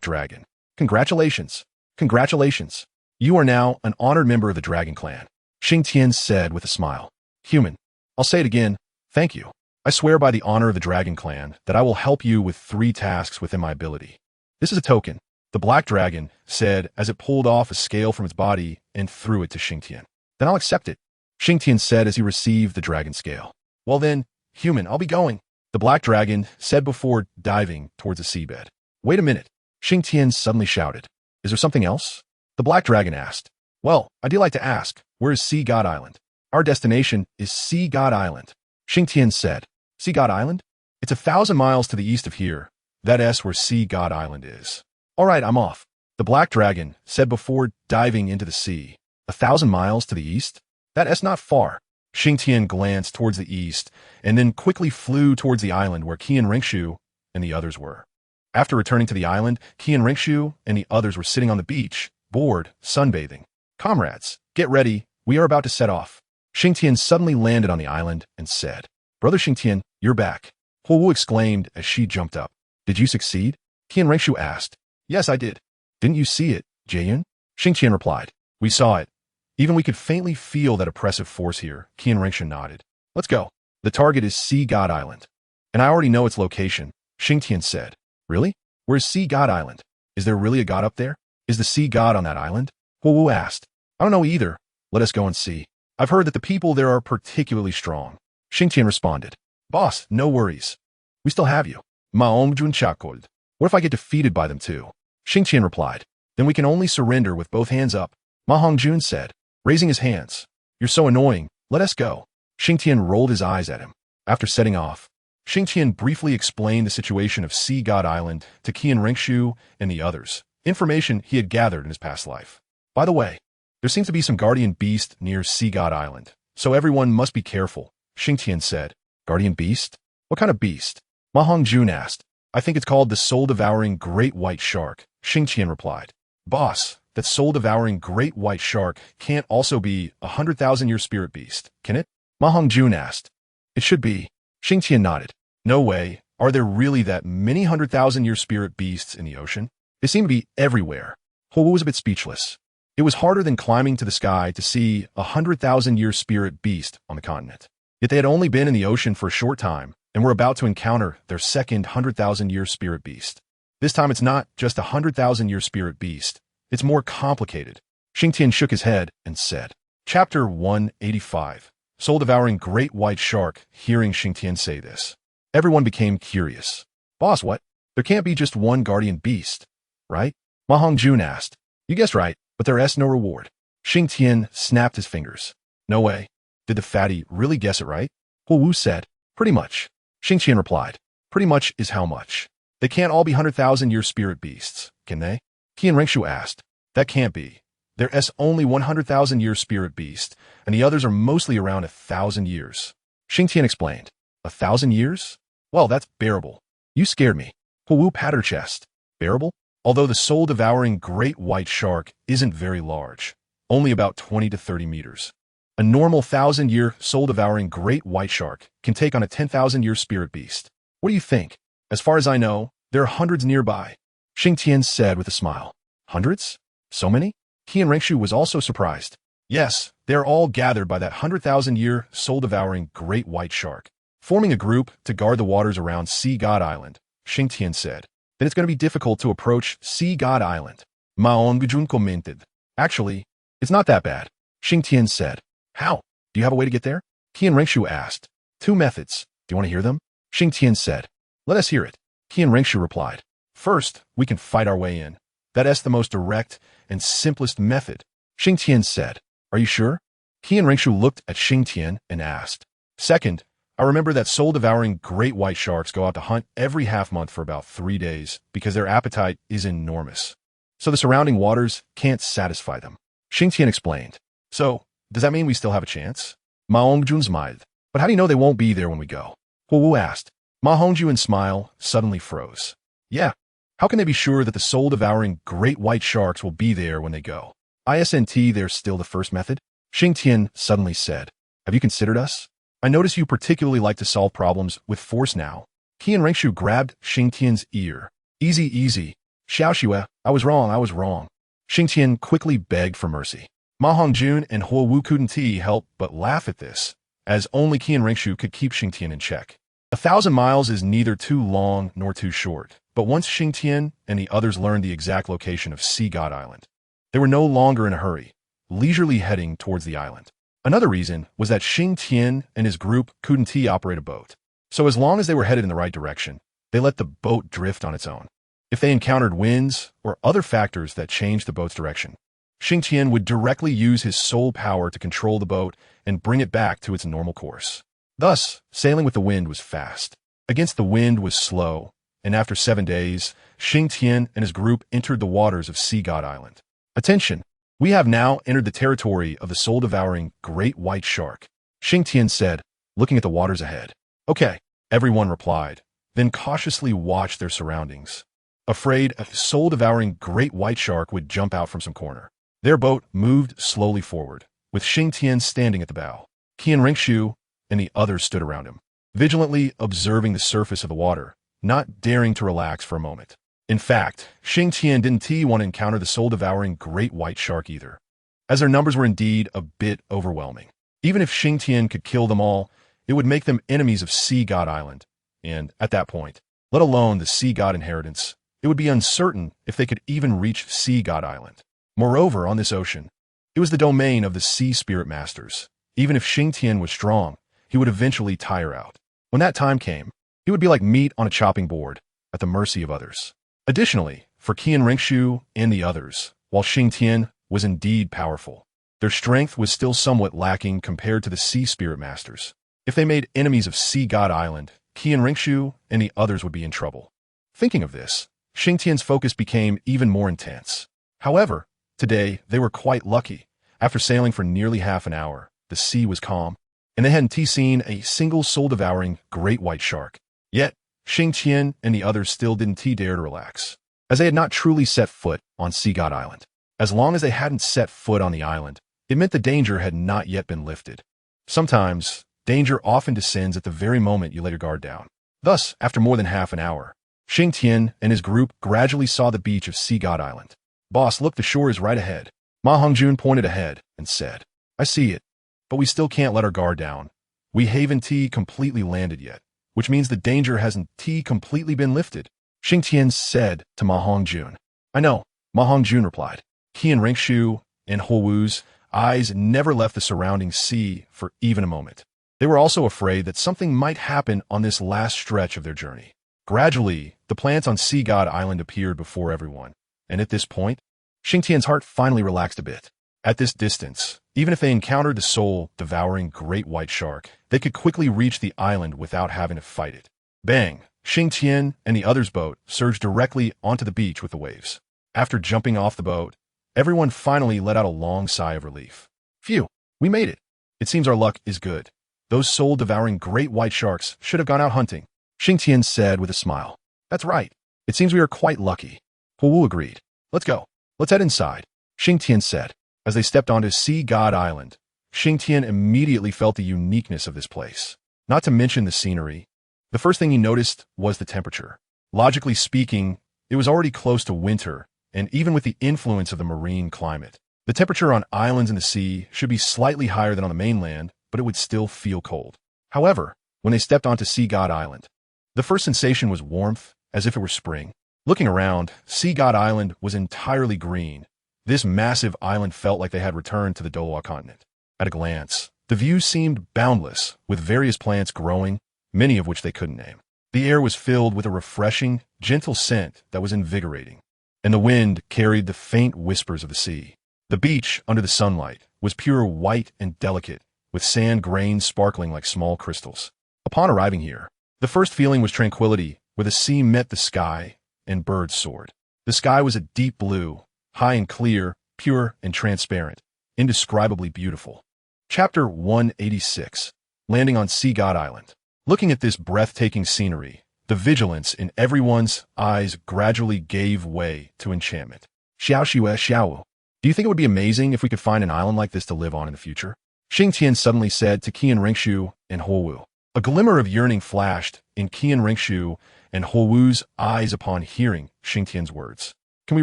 dragon. Congratulations. Congratulations. You are now an honored member of the Dragon Clan, Xingtian said with a smile. Human, I'll say it again, thank you. I swear by the honor of the Dragon Clan that I will help you with 3 tasks within my ability. This is a token, the Black Dragon said as it pulled off a scale from its body and threw it to Xingtian. Then I'll accept it, Xingtian said as he received the dragon scale. Well then, human, I'll be going, the Black Dragon said before diving towards the seabed. Wait a minute, Xingtian suddenly shouted. Is there something else? The Black Dragon asked. Well, I do like to ask, where is Sea God Island? Our destination is Sea God Island, Xingtian said. Sea God Island? It's 1,000 miles to the east of here. That's where Sea God Island is. All right, I'm off, the Black Dragon said before diving into the sea. 1,000 miles to the east? That's not far. Xingtian glanced towards the east and then quickly flew towards the island where Qian Ringshu and the others were. After returning to the island, Qian Ringshu and the others were sitting on the beach, bored, sunbathing. Comrades, get ready, we are about to set off. Xingtian suddenly landed on the island and said, Brother Xingtian, you're back. Huowu exclaimed as she jumped up. Did you succeed? Qian Ringshu asked. Yes, I did. Didn't you see it, Jieyun? Xingtian replied. We saw it. Even we could faintly feel that oppressive force here, Qian Ringshu nodded. Let's go. The target is Sea God Island. And I already know its location, Xingtian said. Really? Where's Sea God Island? Is there really a god up there? Is the sea god on that island? Huowu asked. I don't know either. Let us go and see. I've heard that the people there are particularly strong. Xingtian responded. Boss, no worries. We still have you. XingtianCopies. What if I get defeated by them too? Xingtian replied. Then we can only surrender with both hands up. Mahongjun said, raising his hands. You're so annoying. Let us go. Xingtian rolled his eyes at him. After setting off, Xingtian briefly explained the situation of Sea God Island to Qian Ringshu and the others, information he had gathered in his past life. By the way, there seems to be some guardian beast near Sea God Island, so everyone must be careful, Xingtian said. Guardian beast? What kind of beast? Mahongjun asked. I think it's called the soul-devouring great white shark, Xingtian replied. Boss, that soul-devouring great white shark can't also be a 100,000-year spirit beast, can it? Mahongjun asked. It should be. Xingtian nodded. No way. Are there really that many 100,000-year spirit beasts in the ocean? They seem to be everywhere. Huowu was a bit speechless. It was harder than climbing to the sky to see a 100,000-year spirit beast on the continent. Yet they had only been in the ocean for a short time and were about to encounter their second 100,000-year spirit beast. This time it's not just a 100,000-year spirit beast. It's more complicated. Xingtian shook his head and said, Chapter 185. Soul-devouring great white shark. Hearing Xingtian say this, everyone became curious. Boss, what? There can't be just one guardian beast, right? Mahongjun asked. You guessed right, but there is no reward. Xingtian snapped his fingers. No way. Did the fatty really guess it right? Huowu said. Pretty much. Xingtian replied. Pretty much is how much? They can't all be 100,000-year spirit beasts, can they? Qian Rengshu asked. That can't be. There's only 100,000-year spirit beast, and the others are mostly around 1,000 years. Xingtian explained. 1,000 years? Well, that's bearable. You scared me. Huowu patted her chest. Bearable? Although the soul-devouring great white shark isn't very large, only about 20 to 30 meters. A normal 1,000-year soul-devouring great white shark can take on a 10,000-year spirit beast. What do you think? As far as I know, there are hundreds nearby. Xingtian said with a smile. Hundreds? So many? Qian Rengshu was also surprised. Yes, they're all gathered by that 100,000-year soul-devouring great white shark, forming a group to guard the waters around Sea God Island, Xingtian said. Then it's going to be difficult to approach Sea God Island. Maongujun commented. Actually, it's not that bad, Xingtian said. How? Do you have a way to get there? Qian Rengshu asked. 2 methods. Do you want to hear them? Xingtian said. Let us hear it. Qian Rengshu replied. First, we can fight our way in. That's the most direct and simplest method. Xingtian said. Are you sure? Qian Rengshu looked at Xingtian and asked. Second, I remember that soul-devouring great white sharks go out to hunt every half-month for about 3 days because their appetite is enormous. So the surrounding waters can't satisfy them. Xingtian explained. So, does that mean we still have a chance? Ma Hongjun smiled. But how do you know they won't be there when we go? Huowu asked. Ma Hongjun's smile suddenly froze. Yeah. How can they be sure that the soul-devouring great white sharks will be there when they go? Isn't there still the first method? Xingtian suddenly said. Have you considered us? I notice you particularly like to solve problems with force now. Qian Rengshu grabbed Xingtian's ear. Easy. Xiaoxue, I was wrong. Xingtian quickly begged for mercy. Ma Hongjun and Huowu couldn't help but laugh at this, as only Qian Rengshu could keep Xingtian in check. 1,000 miles is neither too long nor too short, but once Xingtian and the others learned the exact location of Sea God Island, they were no longer in a hurry, leisurely heading towards the island. Another reason was that Xingtian and his group couldn't operate a boat, so as long as they were headed in the right direction, they let the boat drift on its own. If they encountered winds or other factors that changed the boat's direction, Xingtian would directly use his soul power to control the boat and bring it back to its normal course. Thus, sailing with the wind was fast. Against the wind was slow, and after 7 days, Xingtian and his group entered the waters of Sea God Island. Attention! We have now entered the territory of the soul-devouring great white shark, Xingtian said, looking at the waters ahead. Okay, everyone replied, then cautiously watched their surroundings. Afraid a soul-devouring great white shark would jump out from some corner. Their boat moved slowly forward, with Xingtian standing at the bow. Qian Rengshu and the others stood around him, vigilantly observing the surface of the water, not daring to relax for a moment. In fact, Xingtian didn't want to encounter the soul-devouring great white shark either, as their numbers were indeed a bit overwhelming. Even if Xingtian could kill them all, it would make them enemies of Sea God Island, and at that point, let alone the Sea God inheritance, it would be uncertain if they could even reach Sea God Island. Moreover, on this ocean, it was the domain of the Sea Spirit Masters. Even if Xingtian was strong, he would eventually tire out. When that time came, he would be like meat on a chopping board, at the mercy of others. Additionally, for Qian Rengshu and the others, while Xingtian was indeed powerful, their strength was still somewhat lacking compared to the Sea Spirit Masters. If they made enemies of Sea God Island, Qian Rengshu and the others would be in trouble. Thinking of this, Xingtian's focus became even more intense. However, today they were quite lucky. After sailing for nearly half an hour, the sea was calm, and they hadn't seen a single soul-devouring great white shark. Yet, Xingtian and the others still didn't dare to relax, as they had not truly set foot on Sea God Island. As long as they hadn't set foot on the island, it meant the danger had not yet been lifted. Sometimes, danger often descends at the very moment you let your guard down. Thus, after more than half an hour, Xingtian and his group gradually saw the beach of Sea God Island. Boss, look, the shore is right ahead. Ma Hongjun pointed ahead and said, I see it, but we still can't let our guard down. We haven't completely landed yet, which means the danger hasn't completely been lifted. Xingtian said to Ma Hongjun. I know, Ma Hongjun replied. Qian Rengshu and Huowu's eyes never left the surrounding sea for even a moment. They were also afraid that something might happen on this last stretch of their journey. Gradually, the plants on Sea God Island appeared before everyone, and at this point, Xingtian's heart finally relaxed a bit. At this distance, even if they encountered the soul-devouring great white shark, they could quickly reach the island without having to fight it. Bang! Xingtian and the other's boat surged directly onto the beach with the waves. After jumping off the boat, everyone finally let out a long sigh of relief. Phew, we made it. It seems our luck is good. Those soul-devouring great white sharks should have gone out hunting, Xingtian said with a smile. That's right. It seems we are quite lucky. Huwu agreed. Let's go. Let's head inside, Xingtian said. As they stepped onto Sea God Island, Xingtian immediately felt the uniqueness of this place. Not to mention the scenery. The first thing he noticed was the temperature. Logically speaking, it was already close to winter, and even with the influence of the marine climate, the temperature on islands in the sea should be slightly higher than on the mainland, but it would still feel cold. However, when they stepped onto Sea God Island, the first sensation was warmth, as if it were spring. Looking around, Sea God Island was entirely green. This massive island felt like they had returned to the Douluo Continent. At a glance, the view seemed boundless, with various plants growing, many of which they couldn't name. The air was filled with a refreshing, gentle scent that was invigorating, and the wind carried the faint whispers of the sea. The beach, under the sunlight, was pure white and delicate, with sand grains sparkling like small crystals. Upon arriving here, the first feeling was tranquility, where the sea met the sky and birds soared. The sky was a deep blue, high and clear, pure and transparent, indescribably beautiful. Chapter 186. Landing on Sea God Island. Looking at this breathtaking scenery, the vigilance in everyone's eyes gradually gave way to enchantment. Xiao. Do you think it would be amazing if we could find an island like this to live on in the future? Xingtian suddenly said to Qian Ringshu and Huowu. A glimmer of yearning flashed in Qian Ringshu and Huowu's eyes upon hearing Xingtian's words. Can we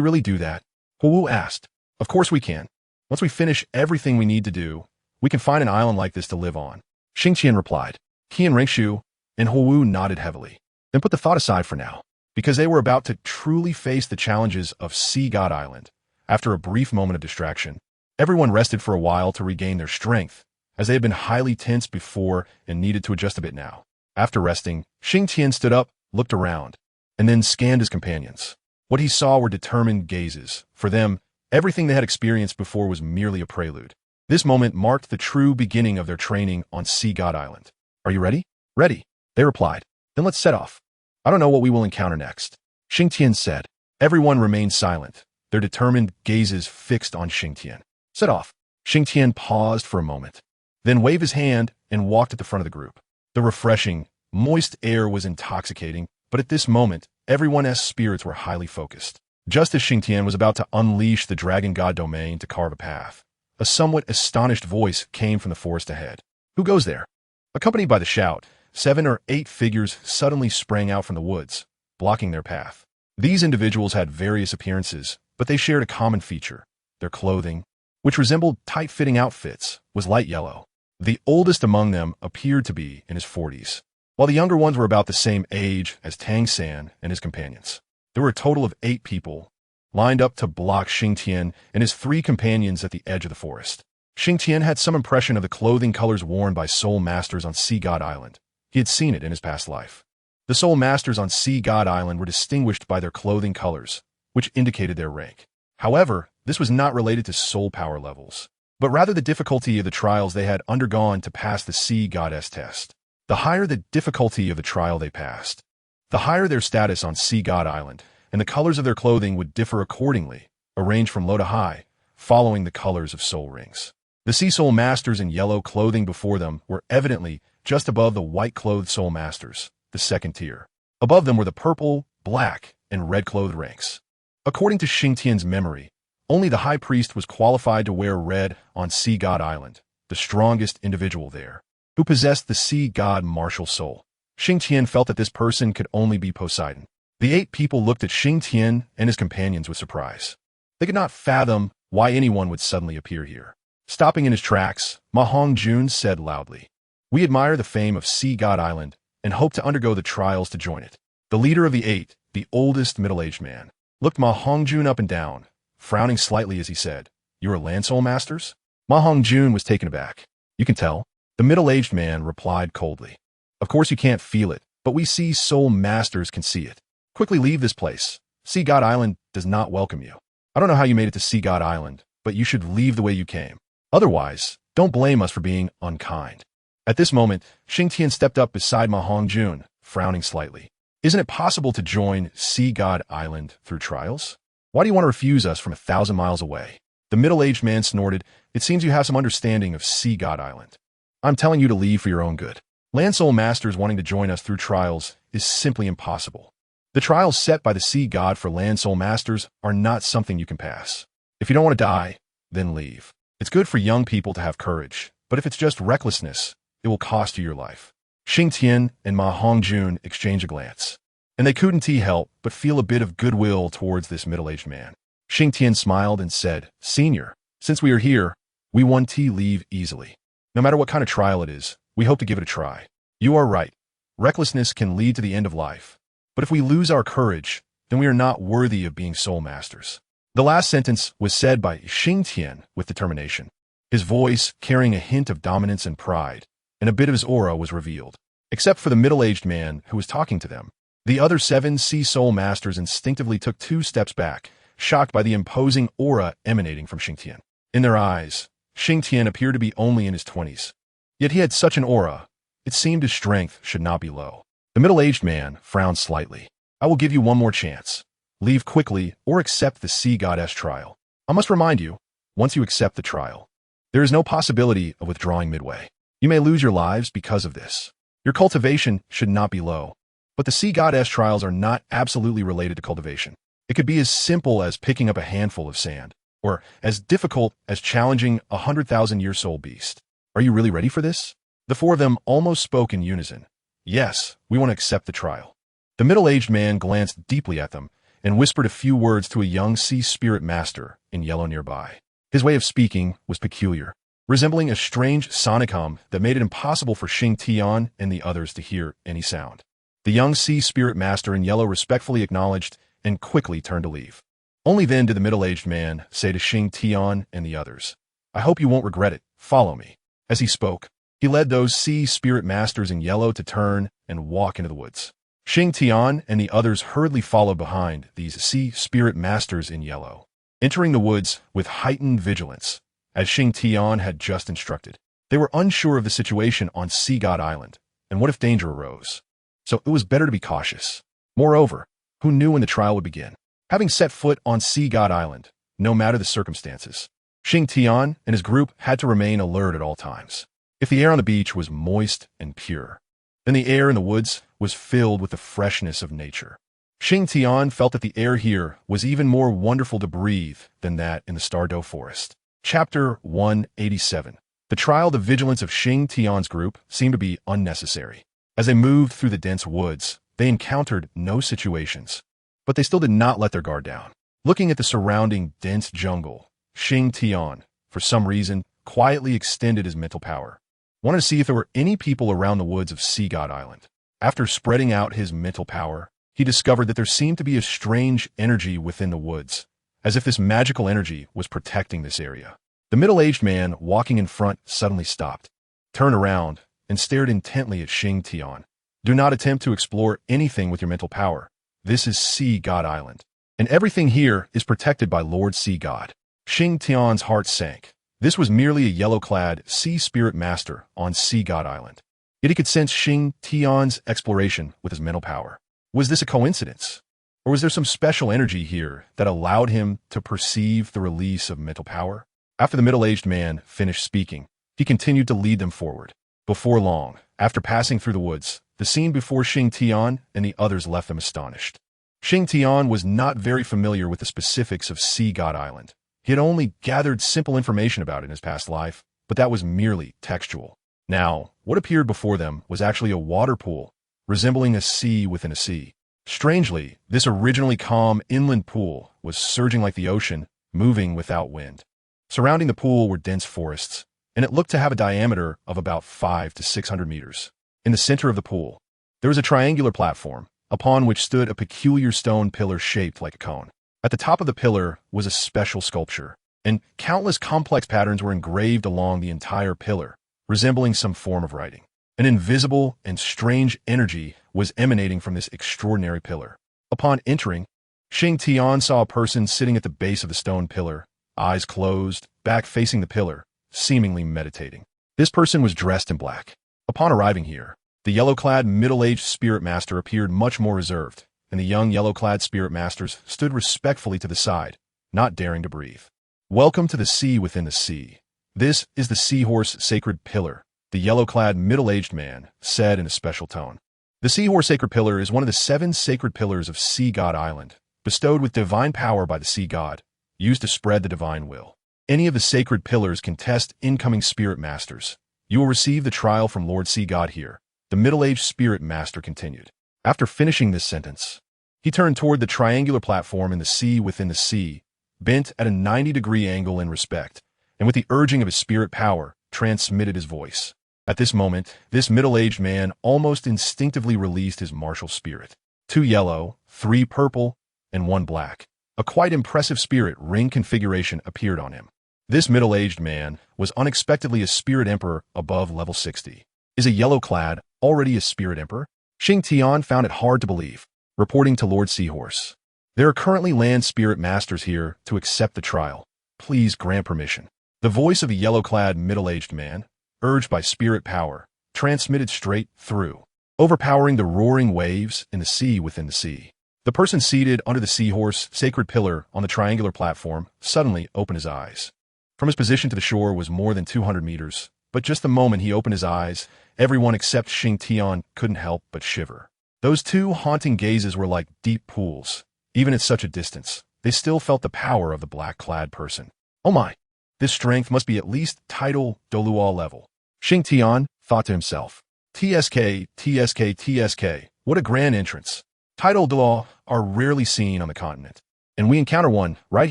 really do that? Huowu asked. Of course we can. Once we finish everything we need to do, we can find an island like this to live on. Xingtian replied. Qian Ringshu and Huowu nodded heavily. Then put the thought aside for now, because they were about to truly face the challenges of Sea God Island. After a brief moment of distraction, everyone rested for a while to regain their strength, as they had been highly tense before and needed to adjust a bit now. After resting, Xingtian stood up, looked around, and then scanned his companions. What he saw were determined gazes. For them, everything they had experienced before was merely a prelude. This moment marked the true beginning of their training on Sea God Island. Are you ready? Ready, they replied. Then let's set off. I don't know what we will encounter next, Xingtian said. Everyone remained silent, their determined gazes fixed on Xingtian. Set off. Xingtian paused for a moment, then waved his hand and walked at the front of the group. The refreshing, moist air was intoxicating, but at this moment, everyone's spirits were highly focused. Just as Xingtian was about to unleash the Dragon God domain to carve a path, a somewhat astonished voice came from the forest ahead. Who goes there? Accompanied by the shout, 7 or 8 figures suddenly sprang out from the woods, blocking their path. These individuals had various appearances, but they shared a common feature. Their clothing, which resembled tight-fitting outfits, was light yellow. The oldest among them appeared to be in his 40s, while the younger ones were about the same age as Tang and his companions. There were a total of 8 people, lined up to block Xingtian and his 3 companions at the edge of the forest. Xingtian had some impression of the clothing colors worn by soul masters on Sea God Island. He had seen it in his past life. The soul masters on Sea God Island were distinguished by their clothing colors, which indicated their rank. However, this was not related to soul power levels, but rather the difficulty of the trials they had undergone to pass the Sea Goddess test. The higher the difficulty of the trial they passed, the higher their status on Sea God Island, and the colors of their clothing would differ accordingly, arranged from low to high, following the colors of soul rings. The sea soul masters in yellow clothing before them were evidently just above the white-clothed soul masters, the second tier. Above them were the purple, black, and red-clothed ranks. According to Xingtian's memory, only the high priest was qualified to wear red on Sea God Island, the strongest individual there, who possessed the sea god martial soul. Xingtian felt that this person could only be Poseidon. The 8 people looked at Xingtian and his companions with surprise. They could not fathom why anyone would suddenly appear here. Stopping in his tracks, Ma Hongjun said loudly, "We admire the fame of Sea God Island and hope to undergo the trials to join it." The leader of the 8, the oldest middle-aged man, looked Ma Hongjun up and down, frowning slightly as he said, "You are land soul masters?" Ma Hongjun was taken aback. "You can tell." The middle-aged man replied coldly, "Of course you can't feel it, but we sea soul masters can see it. Quickly leave this place. Sea God Island does not welcome you." "I don't know how you made it to Sea God Island," but you should leave the way you came. Otherwise, don't blame us for being unkind." At this moment, Xingtian stepped up beside Ma Hongjun, frowning slightly. "Isn't it possible to join Sea God Island through trials? Why do you want to refuse us from 1,000 miles away?" The middle-aged man snorted. "It seems you have some understanding of Sea God Island. I'm telling you to leave for your own good. Land Soul Masters wanting to join us through trials is simply impossible. The trials set by the Sea God for Land Soul Masters are not something you can pass. If you don't want to die, then leave. It's good for young people to have courage, but if it's just recklessness, it will cost you your life." Xingtian and Ma Hongjun exchange a glance, and they couldn't help but feel a bit of goodwill towards this middle-aged man. Xingtian smiled and said, "Senior, since we are here, we want to leave easily. No matter what kind of trial it is, we hope to give it a try. You are right. Recklessness can lead to the end of life. But if we lose our courage, then we are not worthy of being soul masters." The last sentence was said by Xingtian with determination, his voice carrying a hint of dominance and pride, and a bit of his aura was revealed. Except for the middle-aged man who was talking to them, the other 7 Sea Soul Masters instinctively took 2 steps back, shocked by the imposing aura emanating from Xingtian. In their eyes, Xingtian appeared to be only in his 20s. Yet he had such an aura, it seemed his strength should not be low. The middle-aged man frowned slightly. "I will give you one more chance. Leave quickly or accept the Sea Goddess trial. I must remind you, once you accept the trial, there is no possibility of withdrawing midway. You may lose your lives because of this. Your cultivation should not be low. But the Sea Goddess trials are not absolutely related to cultivation. It could be as simple as picking up a handful of sand, or as difficult as challenging a 100,000-year soul beast. Are you really ready for this?" The 4 of them almost spoke in unison. "Yes, we want to accept the trial." The middle-aged man glanced deeply at them and whispered a few words to a young sea spirit master in yellow nearby. His way of speaking was peculiar, resembling a strange sonic hum that made it impossible for Xingtian and the others to hear any sound. The young sea spirit master in yellow respectfully acknowledged and quickly turned to leave. Only then did the middle-aged man say to Xingtian and the others, "I hope you won't regret it. Follow me." As he spoke, he led those sea spirit masters in yellow to turn and walk into the woods. Xingtian and the others hurriedly followed behind these sea spirit masters in yellow, entering the woods with heightened vigilance, as Xingtian had just instructed. They were unsure of the situation on Sea God Island, and what if danger arose? So it was better to be cautious. Moreover, who knew when the trial would begin? Having set foot on Sea God Island, no matter the circumstances, Xingtian and his group had to remain alert at all times. If the air on the beach was moist and pure, then the air in the woods was filled with the freshness of nature. Xingtian felt that the air here was even more wonderful to breathe than that in the Stan'sDual forest. Chapter 187. The trial the vigilance of Xingtian's group seemed to be unnecessary. As they moved through the dense woods, they encountered no situations, but they still did not let their guard down. Looking at the surrounding dense jungle, Xingtian, for some reason, quietly extended his mental power, wanted to see if there were any people around the woods of Sea God Island. After spreading out his mental power, he discovered that there seemed to be a strange energy within the woods, as if this magical energy was protecting this area. The middle-aged man walking in front suddenly stopped, turned around, and stared intently at Xingtian. "Do not attempt to explore anything with your mental power. This is Sea God Island, and everything here is protected by Lord Sea God." Xingtian's heart sank. This was merely a yellow-clad sea spirit master on Sea God Island. Yet he could sense Xingtian's exploration with his mental power. Was this a coincidence? Or was there some special energy here that allowed him to perceive the release of mental power? After the middle-aged man finished speaking, he continued to lead them forward. Before long, after passing through the woods, the scene before Xingtian and the others left them astonished. Xingtian was not very familiar with the specifics of Sea God Island. He had only gathered simple information about it in his past life, but that was merely textual. Now, what appeared before them was actually a water pool, resembling a sea within a sea. Strangely, this originally calm inland pool was surging like the ocean, moving without wind. Surrounding the pool were dense forests, and it looked to have a diameter of about 500 to 600 meters. In the center of the pool, there was a triangular platform, upon which stood a peculiar stone pillar shaped like a cone. At the top of the pillar was a special sculpture, and countless complex patterns were engraved along the entire pillar, resembling some form of writing. An invisible and strange energy was emanating from this extraordinary pillar. Upon entering, Xingtian saw a person sitting at the base of the stone pillar, eyes closed, back facing the pillar, seemingly meditating. This person was dressed in black. Upon arriving here, the yellow-clad middle-aged spirit master appeared much more reserved, and the young yellow-clad spirit masters stood respectfully to the side, not daring to breathe. Welcome to the sea within the sea. This is the seahorse sacred pillar, the yellow-clad middle-aged man said in a special tone. The seahorse sacred pillar is one of the 7 sacred pillars of Sea God Island, bestowed with divine power by the sea god, used to spread the divine will. Any of the sacred pillars can test incoming spirit masters. You will receive the trial from Lord Sea God here, the middle-aged spirit master continued. After finishing this sentence, he turned toward the triangular platform in the sea within the sea, bent at a 90-degree angle in respect, and with the urging of his spirit power, transmitted his voice. At this moment, this middle-aged man almost instinctively released his martial spirit. 2 yellow, 3 purple, and 1 black. A quite impressive spirit ring configuration appeared on him. This middle-aged man was unexpectedly a spirit emperor above level 60. Is a yellow-clad already a spirit emperor? Xingtian found it hard to believe, reporting to Lord Seahorse. There are currently land spirit masters here to accept the trial. Please grant permission. The voice of a yellow-clad middle-aged man, urged by spirit power, transmitted straight through, overpowering the roaring waves in the sea within the sea. The person seated under the seahorse sacred pillar on the triangular platform suddenly opened his eyes. From his position to the shore was more than 200 meters, but just the moment he opened his eyes, everyone except Xingtian couldn't help but shiver. Those 2 haunting gazes were like deep pools. Even at such a distance, they still felt the power of the black-clad person. Oh my! This strength must be at least title Douluo level. Xingtian thought to himself. TSK, TSK, TSK, what a grand entrance. Title Douluo are rarely seen on the continent, and we encounter one right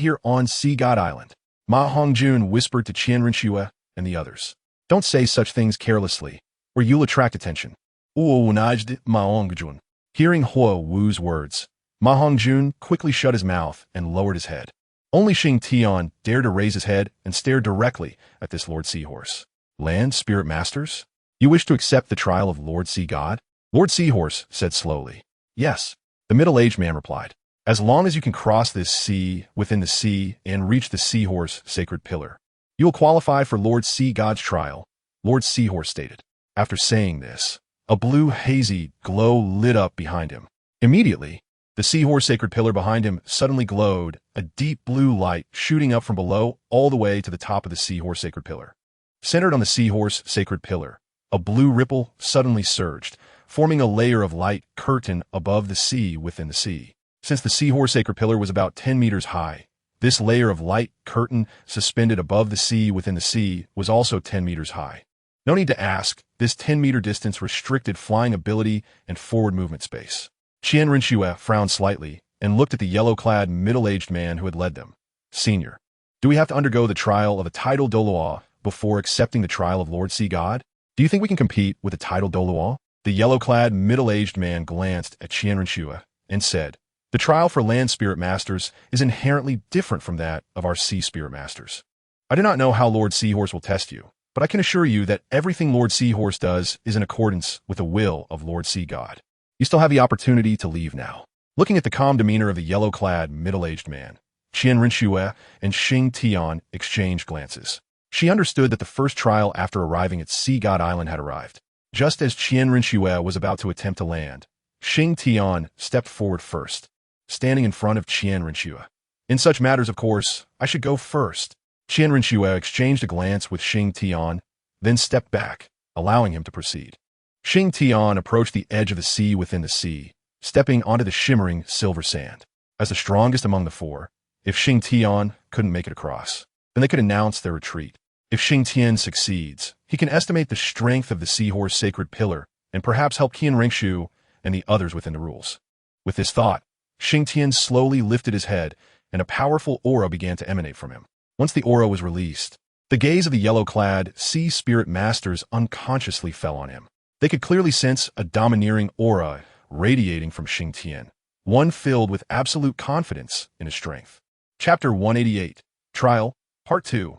here on Sea God Island. Ma Hongjun whispered to Qianrenxue and the others. Don't say such things carelessly, or you'll attract attention. Uonajd Ma Hongjun. Hearing Huo Wu's words, Ma Hongjun quickly shut his mouth and lowered his head. Only Xingtian dared to raise his head and stare directly at this Lord Seahorse. Land Spirit Masters? You wish to accept the trial of Lord Sea God? Lord Seahorse said slowly. Yes, the middle-aged man replied. As long as you can cross this sea within the sea and reach the seahorse sacred pillar, you will qualify for Lord Sea God's trial, Lord Seahorse stated. After saying this, a blue hazy glow lit up behind him. Immediately, the seahorse sacred pillar behind him suddenly glowed, a deep blue light shooting up from below all the way to the top of the seahorse sacred pillar. Centered on the seahorse sacred pillar, a blue ripple suddenly surged, forming a layer of light curtain above the sea within the sea. Since the seahorse sacred pillar was about 10 meters high, this layer of light curtain suspended above the sea within the sea was also 10 meters high. No need to ask, this 10-meter distance restricted flying ability and forward movement space. Qianrenxue frowned slightly and looked at the yellow-clad middle-aged man who had led them. Senior, do we have to undergo the trial of a title Douluo before accepting the trial of Lord Sea God? Do you think we can compete with a title Douluo? The yellow-clad middle-aged man glanced at Qianrenxue and said, the trial for land spirit masters is inherently different from that of our sea spirit masters. I do not know how Lord Seahorse will test you, but I can assure you that everything Lord Seahorse does is in accordance with the will of Lord Sea God. You still have the opportunity to leave now. Looking at the calm demeanor of the yellow-clad middle-aged man, Qianrenxue and Xingtian exchanged glances. She understood that the first trial after arriving at Sea God Island had arrived. Just as Qianrenxue was about to attempt to land, Xingtian stepped forward first, standing in front of Qianrenxue. In such matters, of course, I should go first. Qianrenxue exchanged a glance with Xingtian, then stepped back, allowing him to proceed. Xingtian approached the edge of the sea within the sea, stepping onto the shimmering silver sand. As the strongest among the 4, if Xingtian couldn't make it across, then they could announce their retreat. If Xingtian succeeds, he can estimate the strength of the seahorse sacred pillar and perhaps help Qianrenxue and the others within the rules. With this thought, Xingtian slowly lifted his head, and a powerful aura began to emanate from him. Once the aura was released, the gaze of the yellow-clad sea spirit masters unconsciously fell on him. They could clearly sense a domineering aura radiating from Xingtian, one filled with absolute confidence in his strength. Chapter 188, Trial, Part 2.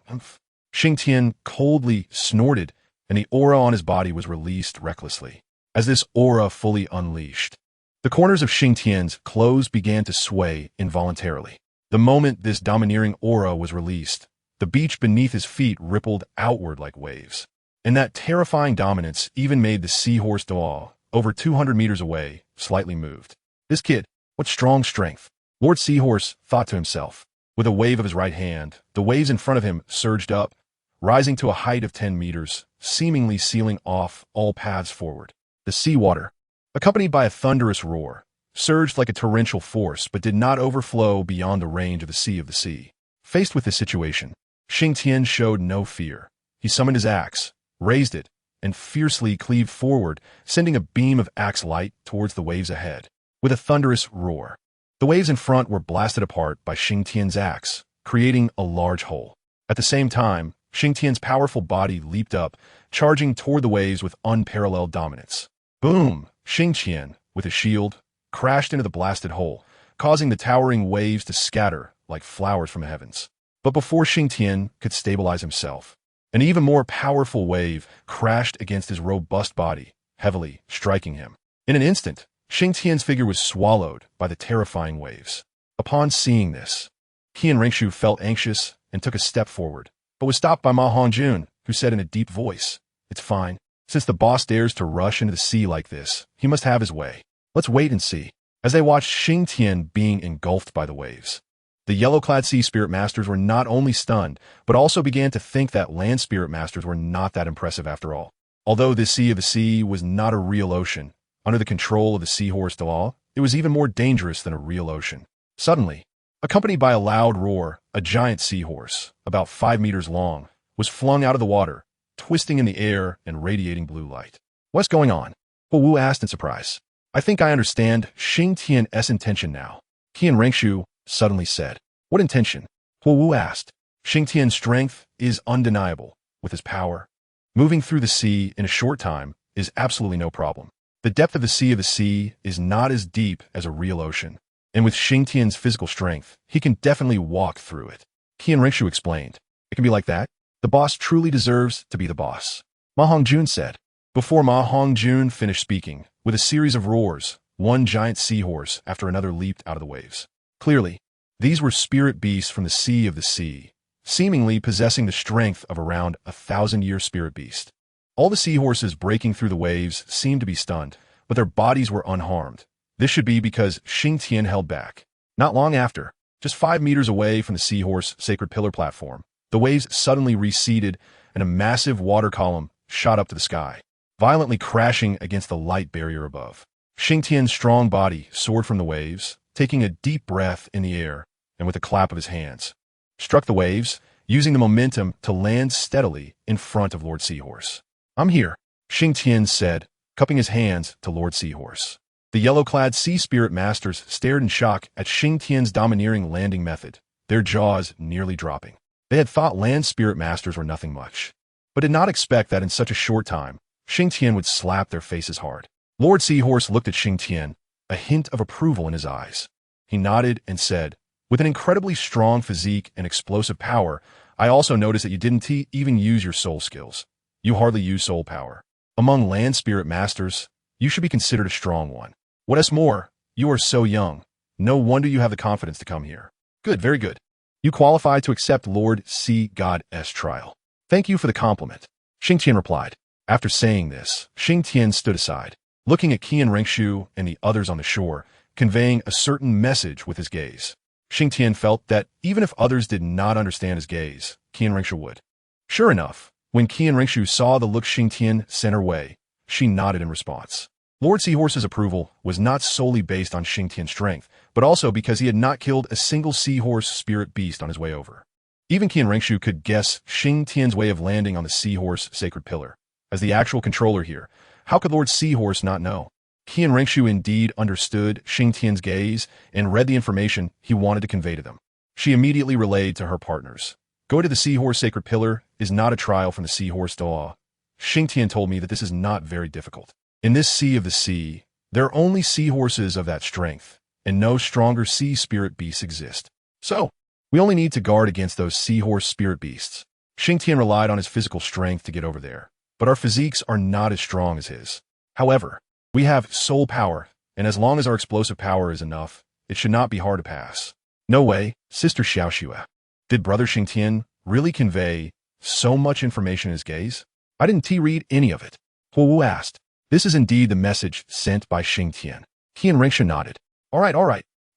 Xingtian coldly snorted, and the aura on his body was released recklessly. As this aura fully unleashed, the corners of Xingtian's clothes began to sway involuntarily. The moment this domineering aura was released, the beach beneath his feet rippled outward like waves. And that terrifying dominance even made the seahorse Douluo, over 200 meters away, slightly moved. This kid, what strong strength! Lord Seahorse thought to himself. With a wave of his right hand, the waves in front of him surged up, rising to a height of 10 meters, seemingly sealing off all paths forward. The seawater, accompanied by a thunderous roar, surged like a torrential force but did not overflow beyond the range of the sea. Faced with this situation, Xingtian showed no fear. He summoned his axe, raised it, and fiercely cleaved forward, sending a beam of axe light towards the waves ahead. With a thunderous roar, the waves in front were blasted apart by Xingtian's axe, creating a large hole. At the same time, Xingtian's powerful body leaped up, charging toward the waves with unparalleled dominance. Boom! Xingtian, with his shield, crashed into the blasted hole, causing the towering waves to scatter like flowers from the heavens. But before Xingtian could stabilize himself, an even more powerful wave crashed against his robust body, heavily striking him. In an instant, Xingtian's figure was swallowed by the terrifying waves. Upon seeing this, Qianrengshu felt anxious and took a step forward, but was stopped by Ma Hongjun, who said in a deep voice, "It's fine. Since the boss dares to rush into the sea like this, he must have his way. Let's wait and see." As they watched Xingtian being engulfed by the waves, the yellow-clad sea spirit masters were not only stunned, but also began to think that land spirit masters were not that impressive after all. Although this sea of the sea was not a real ocean, under the control of the seahorse Douluo, it was even more dangerous than a real ocean. Suddenly, accompanied by a loud roar, a giant seahorse, about 5 meters long, was flung out of the water, twisting in the air and radiating blue light. "What's going on?" Wu asked in surprise. "I think I understand Xingtian's intention now," Qianrengshu suddenly said. "What intention?" Wu asked. "Xingtian's strength is undeniable. With his power, moving through the sea in a short time is absolutely no problem. The depth of the sea is not as deep as a real ocean, and with Xingtian's physical strength, he can definitely walk through it." Qianrengshu explained. "It can be like that? The boss truly deserves to be the boss," Ma Hongjun said. Before Ma Hongjun finished speaking, with a series of roars, one giant seahorse after another leaped out of the waves. Clearly, these were spirit beasts from the sea, seemingly possessing the strength of around 1,000-year spirit beast. All the seahorses breaking through the waves seemed to be stunned, but their bodies were unharmed. This should be because Xingtian held back. Not long after, just 5 meters away from the seahorse sacred pillar platform, the waves suddenly receded and a massive water column shot up to the sky, violently crashing against the light barrier above. Xingtian's strong body soared from the waves, taking a deep breath in the air, and with a clap of his hands, struck the waves, using the momentum to land steadily in front of Lord Seahorse. "I'm here," Xingtian said, cupping his hands to Lord Seahorse. The yellow-clad sea spirit masters stared in shock at Xingtian's domineering landing method, their jaws nearly dropping. They had thought land spirit masters were nothing much, but did not expect that in such a short time, Xingtian would slap their faces hard. Lord Seahorse looked at Xingtian, a hint of approval in his eyes. He nodded and said, "With an incredibly strong physique and explosive power, I also noticed that you didn't even use your soul skills. You hardly use soul power. Among land spirit masters, you should be considered a strong one. What is more, you are so young. No wonder you have the confidence to come here. Good, very good. You qualify to accept Lord Sea God's trial. Thank you for the compliment," Xingtian replied. After saying this, Xingtian stood aside, looking at Qianrengshu and the others on the shore, conveying a certain message with his gaze. Xingtian felt that even if others did not understand his gaze, Qianrengshu would. Sure enough, when Qianrengshu saw the look Xingtian sent her way, she nodded in response. Lord Seahorse's approval was not solely based on Xingtian's strength, but also because he had not killed a single seahorse spirit beast on his way over. Even Qianrengshu could guess Xingtian's way of landing on the seahorse sacred pillar. As the actual controller here, how could Lord Seahorse not know? Qianrengshu indeed understood Xingtian's gaze and read the information he wanted to convey to them. She immediately relayed to her partners. "Go to the seahorse sacred pillar is not a trial from the seahorse Douluo. Xingtian told me that this is not very difficult. In this sea of the sea, there are only seahorses of that strength, and no stronger sea spirit beasts exist. So, we only need to guard against those seahorse spirit beasts." Xingtian relied on his physical strength to get over there, but our physiques are not as strong as his. However, we have soul power, and as long as our explosive power is enough, it should not be hard to pass. No way, Sister Xiaoxue. Did Brother Xingtian really convey so much information in his gaze? I didn't read any of it. Huowu asked. This is indeed the message sent by Xingtian. Xingtian nodded. All right.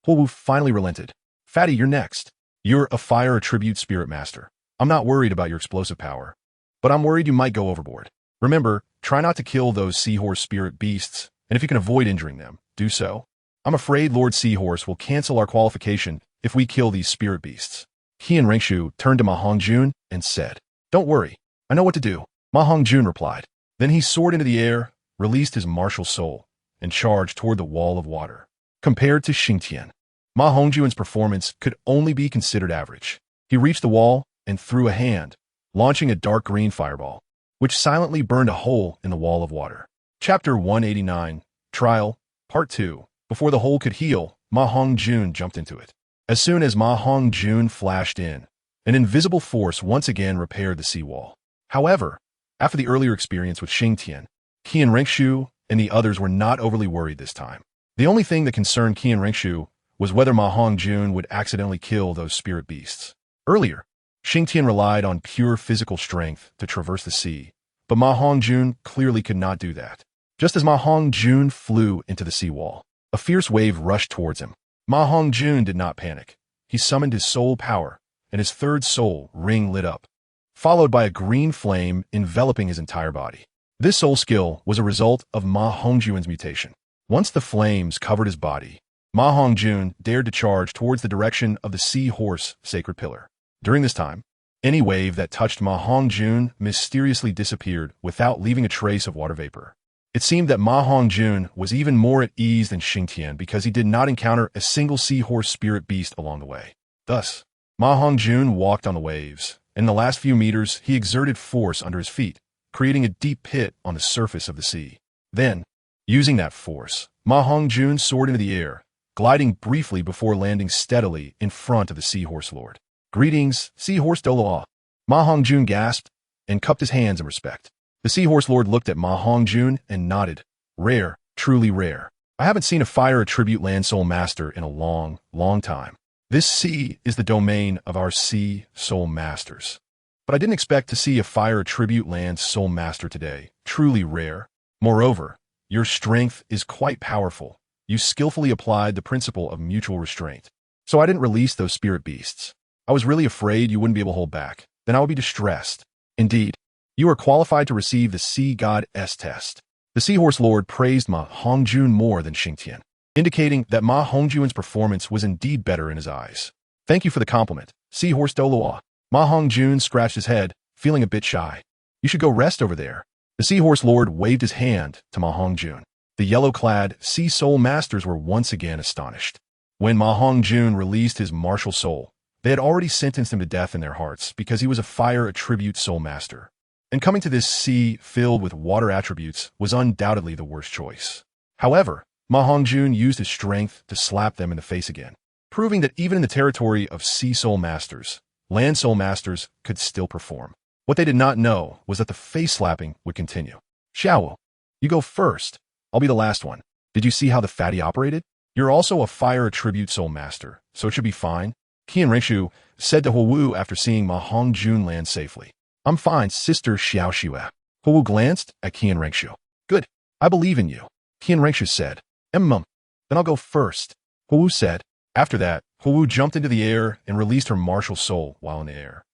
Huowu finally relented. Fatty, you're next. You're a fire attribute spirit master. I'm not worried about your explosive power, but I'm worried you might go overboard. Remember, try not to kill those seahorse spirit beasts, and if you can avoid injuring them, do so. I'm afraid Lord Seahorse will cancel our qualification if we kill these spirit beasts. He and Rengshu turned to Ma Hongjun and said, Don't worry, I know what to do. Ma Hongjun replied. Then he soared into the air, released his martial soul, and charged toward the wall of water. Compared to Xingtian, Ma Hongjun's performance could only be considered average. He reached the wall and threw a hand, launching a dark green fireball, which silently burned a hole in the wall of water. Chapter 189, Trial, Part 2. Before the hole could heal, Ma Hongjun jumped into it. As soon as Ma Hongjun flashed in, an invisible force once again repaired the seawall. However, after the earlier experience with Xingtian, Qian Rengshu and the others were not overly worried this time. The only thing that concerned Qian Rengshu was whether Ma Hongjun would accidentally kill those spirit beasts. Earlier, Xingtian relied on pure physical strength to traverse the sea, but Ma Hongjun clearly could not do that. Just as Ma Hongjun flew into the seawall, a fierce wave rushed towards him. Ma Hongjun did not panic. He summoned his soul power, and his third soul ring lit up, followed by a green flame enveloping his entire body. This soul skill was a result of Ma Hongjun's mutation. Once the flames covered his body, Ma Hongjun dared to charge towards the direction of the seahorse sacred pillar. During this time, any wave that touched Ma Hongjun mysteriously disappeared without leaving a trace of water vapor. It seemed that Ma Hongjun was even more at ease than Xingtian because he did not encounter a single seahorse spirit beast along the way. Thus, Ma Hongjun walked on the waves, and in the last few meters he exerted force under his feet, creating a deep pit on the surface of the sea. Then, using that force, Ma Hongjun soared into the air, gliding briefly before landing steadily in front of the Seahorse Lord. Greetings, Seahorse Douluo. Ma Hongjun gasped and cupped his hands in respect. The Seahorse Lord looked at Ma Hongjun and nodded. Rare, truly rare. I haven't seen a fire attribute land soul master in a long, long time. This sea is the domain of our sea soul masters. But I didn't expect to see a fire attribute land soul master today. Truly rare. Moreover, your strength is quite powerful. You skillfully applied the principle of mutual restraint. So I didn't release those spirit beasts. I was really afraid you wouldn't be able to hold back. Then I would be distressed. Indeed, you are qualified to receive the Sea God S test. The Seahorse Lord praised Ma Hongjun more than Xingtian, indicating that Ma Hongjun's performance was indeed better in his eyes. Thank you for the compliment, Seahorse Douluo. Ma Hongjun scratched his head, feeling a bit shy. You should go rest over there. The Seahorse Lord waved his hand to Ma Hongjun. The yellow-clad Sea Soul Masters were once again astonished. When Ma Hongjun released his martial soul, they had already sentenced him to death in their hearts because he was a fire attribute soul master. And coming to this sea filled with water attributes was undoubtedly the worst choice. However, Ma Hongjun used his strength to slap them in the face again, proving that even in the territory of Sea Soul Masters, Land Soul Masters could still perform. What they did not know was that the face slapping would continue. Xiao, you go first. I'll be the last one. Did you see how the fatty operated? You're also a fire attribute soul master, so it should be fine. Qian Rengshu said to Huowu after seeing Ma Hongjun land safely. I'm fine, Sister Xiaoxue. Huowu glanced at Qian Rengshu. Good. I believe in you. Qian Rengshu said. Then I'll go first. Huowu said. After that, Huowu jumped into the air and released her martial soul while in the air.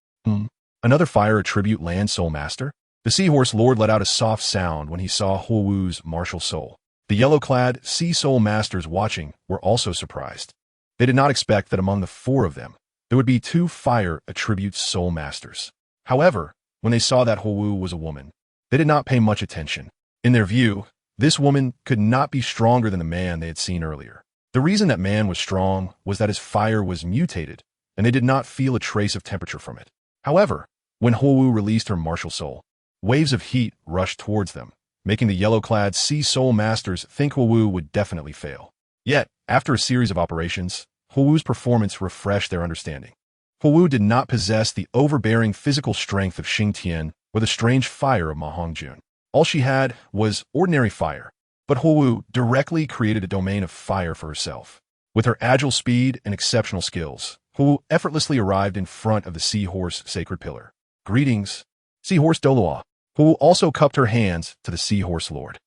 Another fire attribute land soul master? The Seahorse Lord let out a soft sound when he saw Huowu's martial soul. The yellow-clad Sea Soul Masters watching were also surprised. They did not expect that among the four of them, there would be two fire attribute soul masters. However, when they saw that Huowu was a woman, they did not pay much attention. In their view, this woman could not be stronger than the man they had seen earlier. The reason that man was strong was that his fire was mutated, and they did not feel a trace of temperature from it. However, when Huowu released her martial soul, waves of heat rushed towards them, making the yellow-clad Sea Soul Masters think Huowu would definitely fail. Yet, after a series of operations, Huowu's performance refreshed their understanding. Huowu did not possess the overbearing physical strength of Xingtian or the strange fire of Ma Hongjun. All she had was ordinary fire, but Huowu directly created a domain of fire for herself. With her agile speed and exceptional skills, Hu effortlessly arrived in front of the seahorse sacred pillar. Greetings, Seahorse Douluo. Hu also cupped her hands to the Seahorse Lord.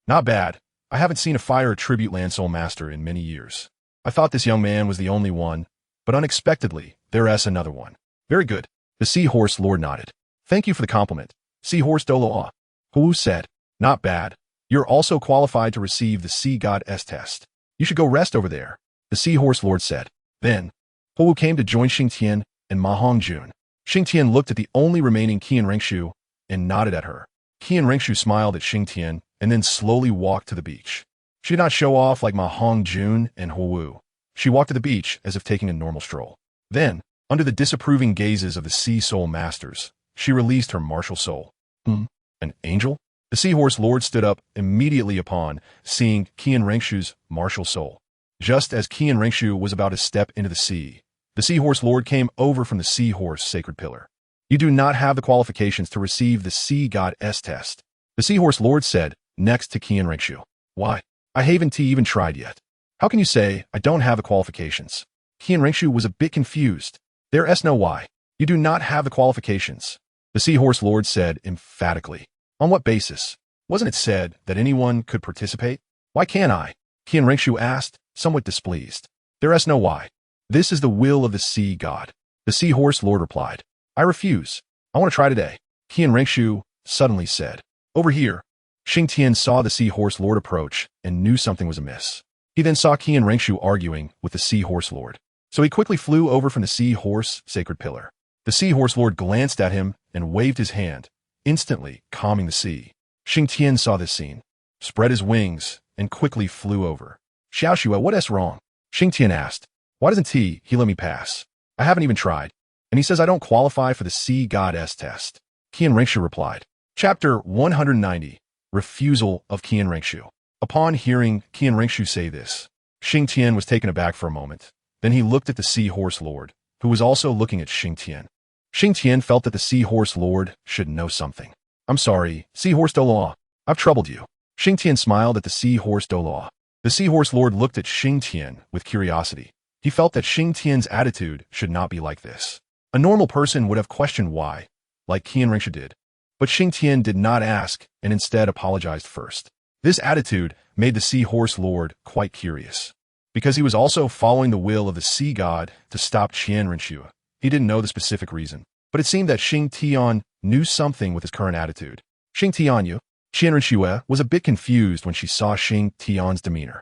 Not bad. I haven't seen a fire tribute land soul master in many years. I thought this young man was the only one, but unexpectedly, there's another one. Very good. The Seahorse Lord nodded. Thank you for the compliment, Seahorse Douluo. Hu said, not bad. You're also qualified to receive the Sea God S test. You should go rest over there, the Seahorse Lord said. Then, Hu came to join Xingtian and Ma Hongjun. Xingtian looked at the only remaining Qian Rengshu and nodded at her. Qian Rengshu smiled at Xingtian and then slowly walked to the beach. She did not show off like Ma Hongjun and Hu. She walked to the beach as if taking a normal stroll. Then, under the disapproving gazes of the Sea Soul Masters, she released her martial soul. An angel? The Seahorse Lord stood up immediately upon seeing Qian Rengshu's martial soul. Just as Qian Rengshu was about to step into the sea, the Seahorse Lord came over from the Seahorse Sacred Pillar. You do not have the qualifications to receive the Sea God S test, the Seahorse Lord said next to Qian Rengshu. Why? I haven't even tried yet. How can you say I don't have the qualifications? Qian Rengshu was a bit confused. There's no why. You do not have the qualifications, the Seahorse Lord said emphatically. On what basis? Wasn't it said that anyone could participate? Why can't I? Qian Rengshu asked, somewhat displeased. There's no why. This is the will of the Sea God, the Seahorse Lord replied. I refuse. I want to try today, Qian Rengshu suddenly said. Over here. Xingtian saw the Seahorse Lord approach and knew something was amiss. He then saw Qian Rengshu arguing with the Seahorse Lord. So he quickly flew over from the Seahorse Sacred Pillar. The Seahorse Lord glanced at him and waved his hand, instantly calming the sea. Xingtian saw this scene, spread his wings, and quickly flew over. Xiaoxue, what's wrong? Xingtian asked. Why doesn't he let me pass? I haven't even tried. And he says I don't qualify for the Sea God S test. Qian Rengshu replied. Chapter 190. Refusal of Qian Rengshu. Upon hearing Qian Rengshu say this, Xingtian was taken aback for a moment. Then he looked at the Seahorse Lord, who was also looking at Xingtian. Xingtian felt that the Seahorse Lord should know something. I'm sorry, Seahorse Douluo. I've troubled you. Xingtian smiled at the Seahorse Douluo. The Seahorse Lord looked at Xingtian with curiosity. He felt that Xingtian's attitude should not be like this. A normal person would have questioned why, like Qian Rengshu did. But Xingtian did not ask and instead apologized first. This attitude made the Seahorse Lord quite curious. Because he was also following the will of the Sea God to stop Qian Rengshu. He didn't know the specific reason, but it seemed that Xingtian knew something with his current attitude. Xingtian Qian Rengshu was a bit confused when she saw Xingtian's demeanor.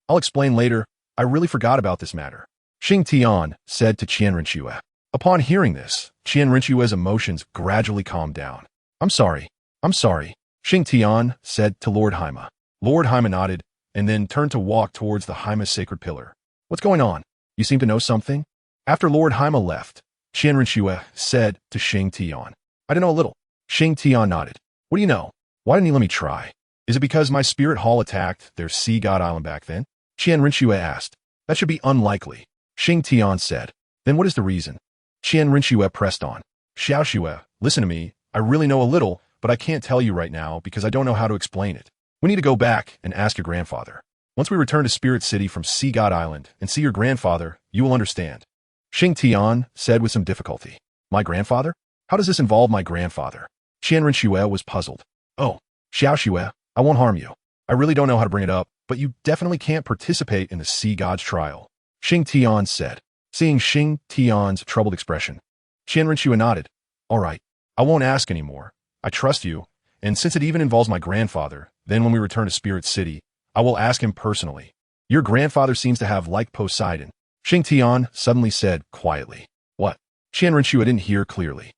I'll explain later. I really forgot about this matter, Xingtian said to Qian Rengshu. Upon hearing this, Qian Renshu's emotions gradually calmed down. I'm sorry, Xingtian said to Lord Haima. Lord Haima nodded and then turned to walk towards the Haima's sacred pillar. What's going on? You seem to know something? After Lord Haima left, Qian Rengshu said to Xingtian. I know a little. Xingtian nodded. What do you know? Why didn't you let me try? Is it because my spirit hall attacked their Sea God Island back then? Qian Rengshu asked. That should be unlikely, Xingtian said. Then what is the reason? Qian Rengshu pressed on. Xiaoxue, listen to me. I really know a little, but I can't tell you right now because I don't know how to explain it. We need to go back and ask your grandfather. Once we return to Spirit City from Sea God Island and see your grandfather, you will understand. Xingtian said with some difficulty. My grandfather? How does this involve my grandfather? Qian Rengshu was puzzled. Oh, Xiaoxue, I won't harm you. I really don't know how to bring it up, but you definitely can't participate in the Sea God's trial, Xingtian said. Seeing Xingtian's troubled expression, Qian Rengshu nodded. All right, I won't ask anymore. I trust you, and since it even involves my grandfather, then when we return to Spirit City, I will ask him personally. Your grandfather seems to have like Poseidon, Xingtian suddenly said quietly. What? Qian Rengshu didn't hear clearly.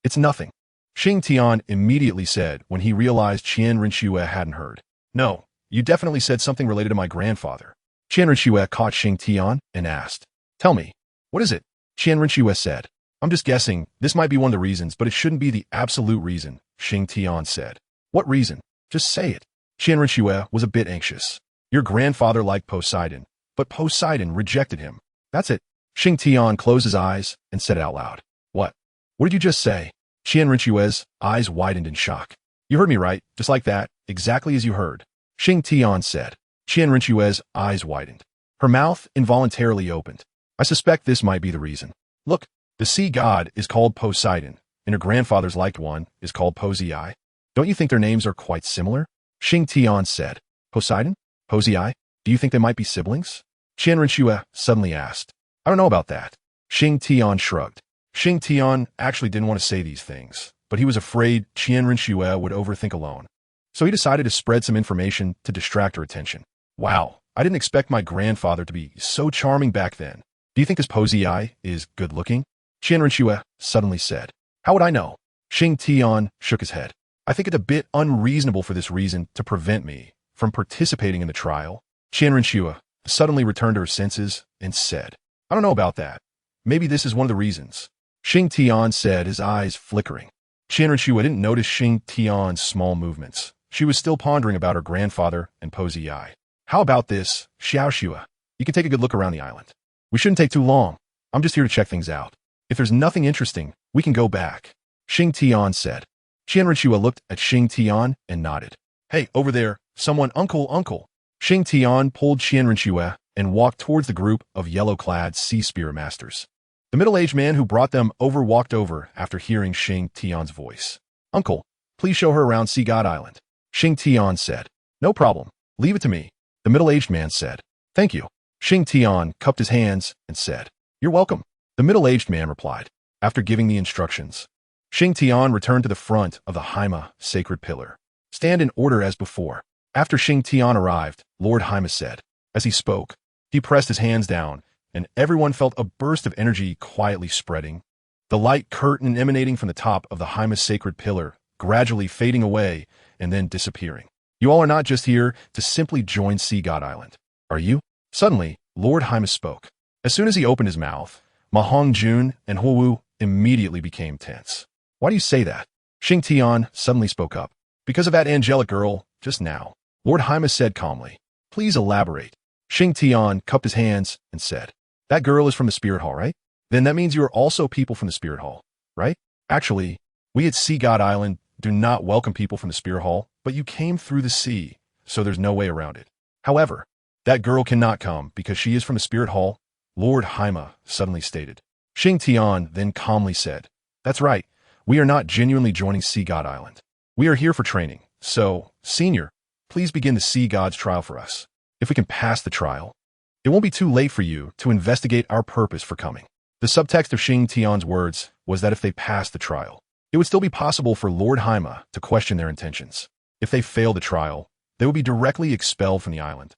It's nothing, Xingtian immediately said when he realized Qian Rengshu hadn't heard. No, you definitely said something related to my grandfather. Qian Rengshu caught Xingtian and asked. Tell me, what is it? Qian Rengshu said. I'm just guessing, this might be one of the reasons, but it shouldn't be the absolute reason, Xingtian said. What reason? Just say it. Qian Rengshu was a bit anxious. Your grandfather liked Poseidon, but Poseidon rejected him. That's it. Xingtian closed his eyes and said it out loud. What? What did you just say? Qian Renshu's eyes widened in shock. You heard me right, just like that, exactly as you heard. Xingtian said. Qian Renshu's eyes widened. Her mouth involuntarily opened. I suspect this might be the reason. Look, the sea god is called Poseidon, and her grandfather's liked one is called Posei. Don't you think their names are quite similar? Xingtian said. Poseidon? Posei? Do you think they might be siblings? Qianrenxue suddenly asked. I don't know about that. Xingtian shrugged. Xingtian actually didn't want to say these things, but he was afraid Qianrenxue would overthink alone. So he decided to spread some information to distract her attention. Wow, I didn't expect my grandfather to be so charming back then. Do you think this Posei is good-looking? Qianrenxue suddenly said. How would I know? Xingtian shook his head. I think it's a bit unreasonable for this reason to prevent me from participating in the trial. Qianrenxue suddenly returned to her senses and said, I don't know about that. Maybe this is one of the reasons. Xingtian said, his eyes flickering. Qianrenxue didn't notice Xingtian's small movements. She was still pondering about her grandfather and Posei. How about this, Xiaoxue? You can take a good look around the island. We shouldn't take too long. I'm just here to check things out. If there's nothing interesting, we can go back. Xingtian said. Qianrenxue looked at Xingtian and nodded. Hey, over there, someone, uncle. Xingtian pulled Qianrenxue and walked towards the group of yellow-clad sea spirit masters. The middle-aged man who brought them over walked over after hearing Xingtian's voice. Uncle, please show her around Sea God Island. Xingtian said. No problem. Leave it to me. The middle-aged man said. Thank you. Xingtian cupped his hands and said. You're welcome. The middle-aged man replied. After giving the instructions, Xingtian returned to the front of the Haima sacred pillar. Stand in order as before. After Xingtian arrived, Lord Haima said. As he spoke, he pressed his hands down, and everyone felt a burst of energy quietly spreading. The light curtain emanating from the top of the Haima sacred pillar, gradually fading away and then disappearing. You all are not just here to simply join Sea God Island, are you? Suddenly, Lord Haima spoke. As soon as he opened his mouth, Ma Hongjun and Huowu immediately became tense. Why do you say that? Xingtian suddenly spoke up. Because of that angelic girl, just now. Lord Haima said calmly. Please elaborate. Xingtian cupped his hands and said. That girl is from the Spirit Hall, right? Then that means you are also people from the Spirit Hall, right? Actually, we at Sea God Island do not welcome people from the Spirit Hall, but you came through the sea, so there's no way around it. However, that girl cannot come because she is from the Spirit Hall, Lord Haima suddenly stated. Xingtian then calmly said, That's right, we are not genuinely joining Sea God Island. We are here for training, so, Senior, please begin the Sea God's trial for us. If we can pass the trial, it won't be too late for you to investigate our purpose for coming. The subtext of Xingtian's words was that if they passed the trial, it would still be possible for Lord Haima to question their intentions. If they failed the trial, they would be directly expelled from the island,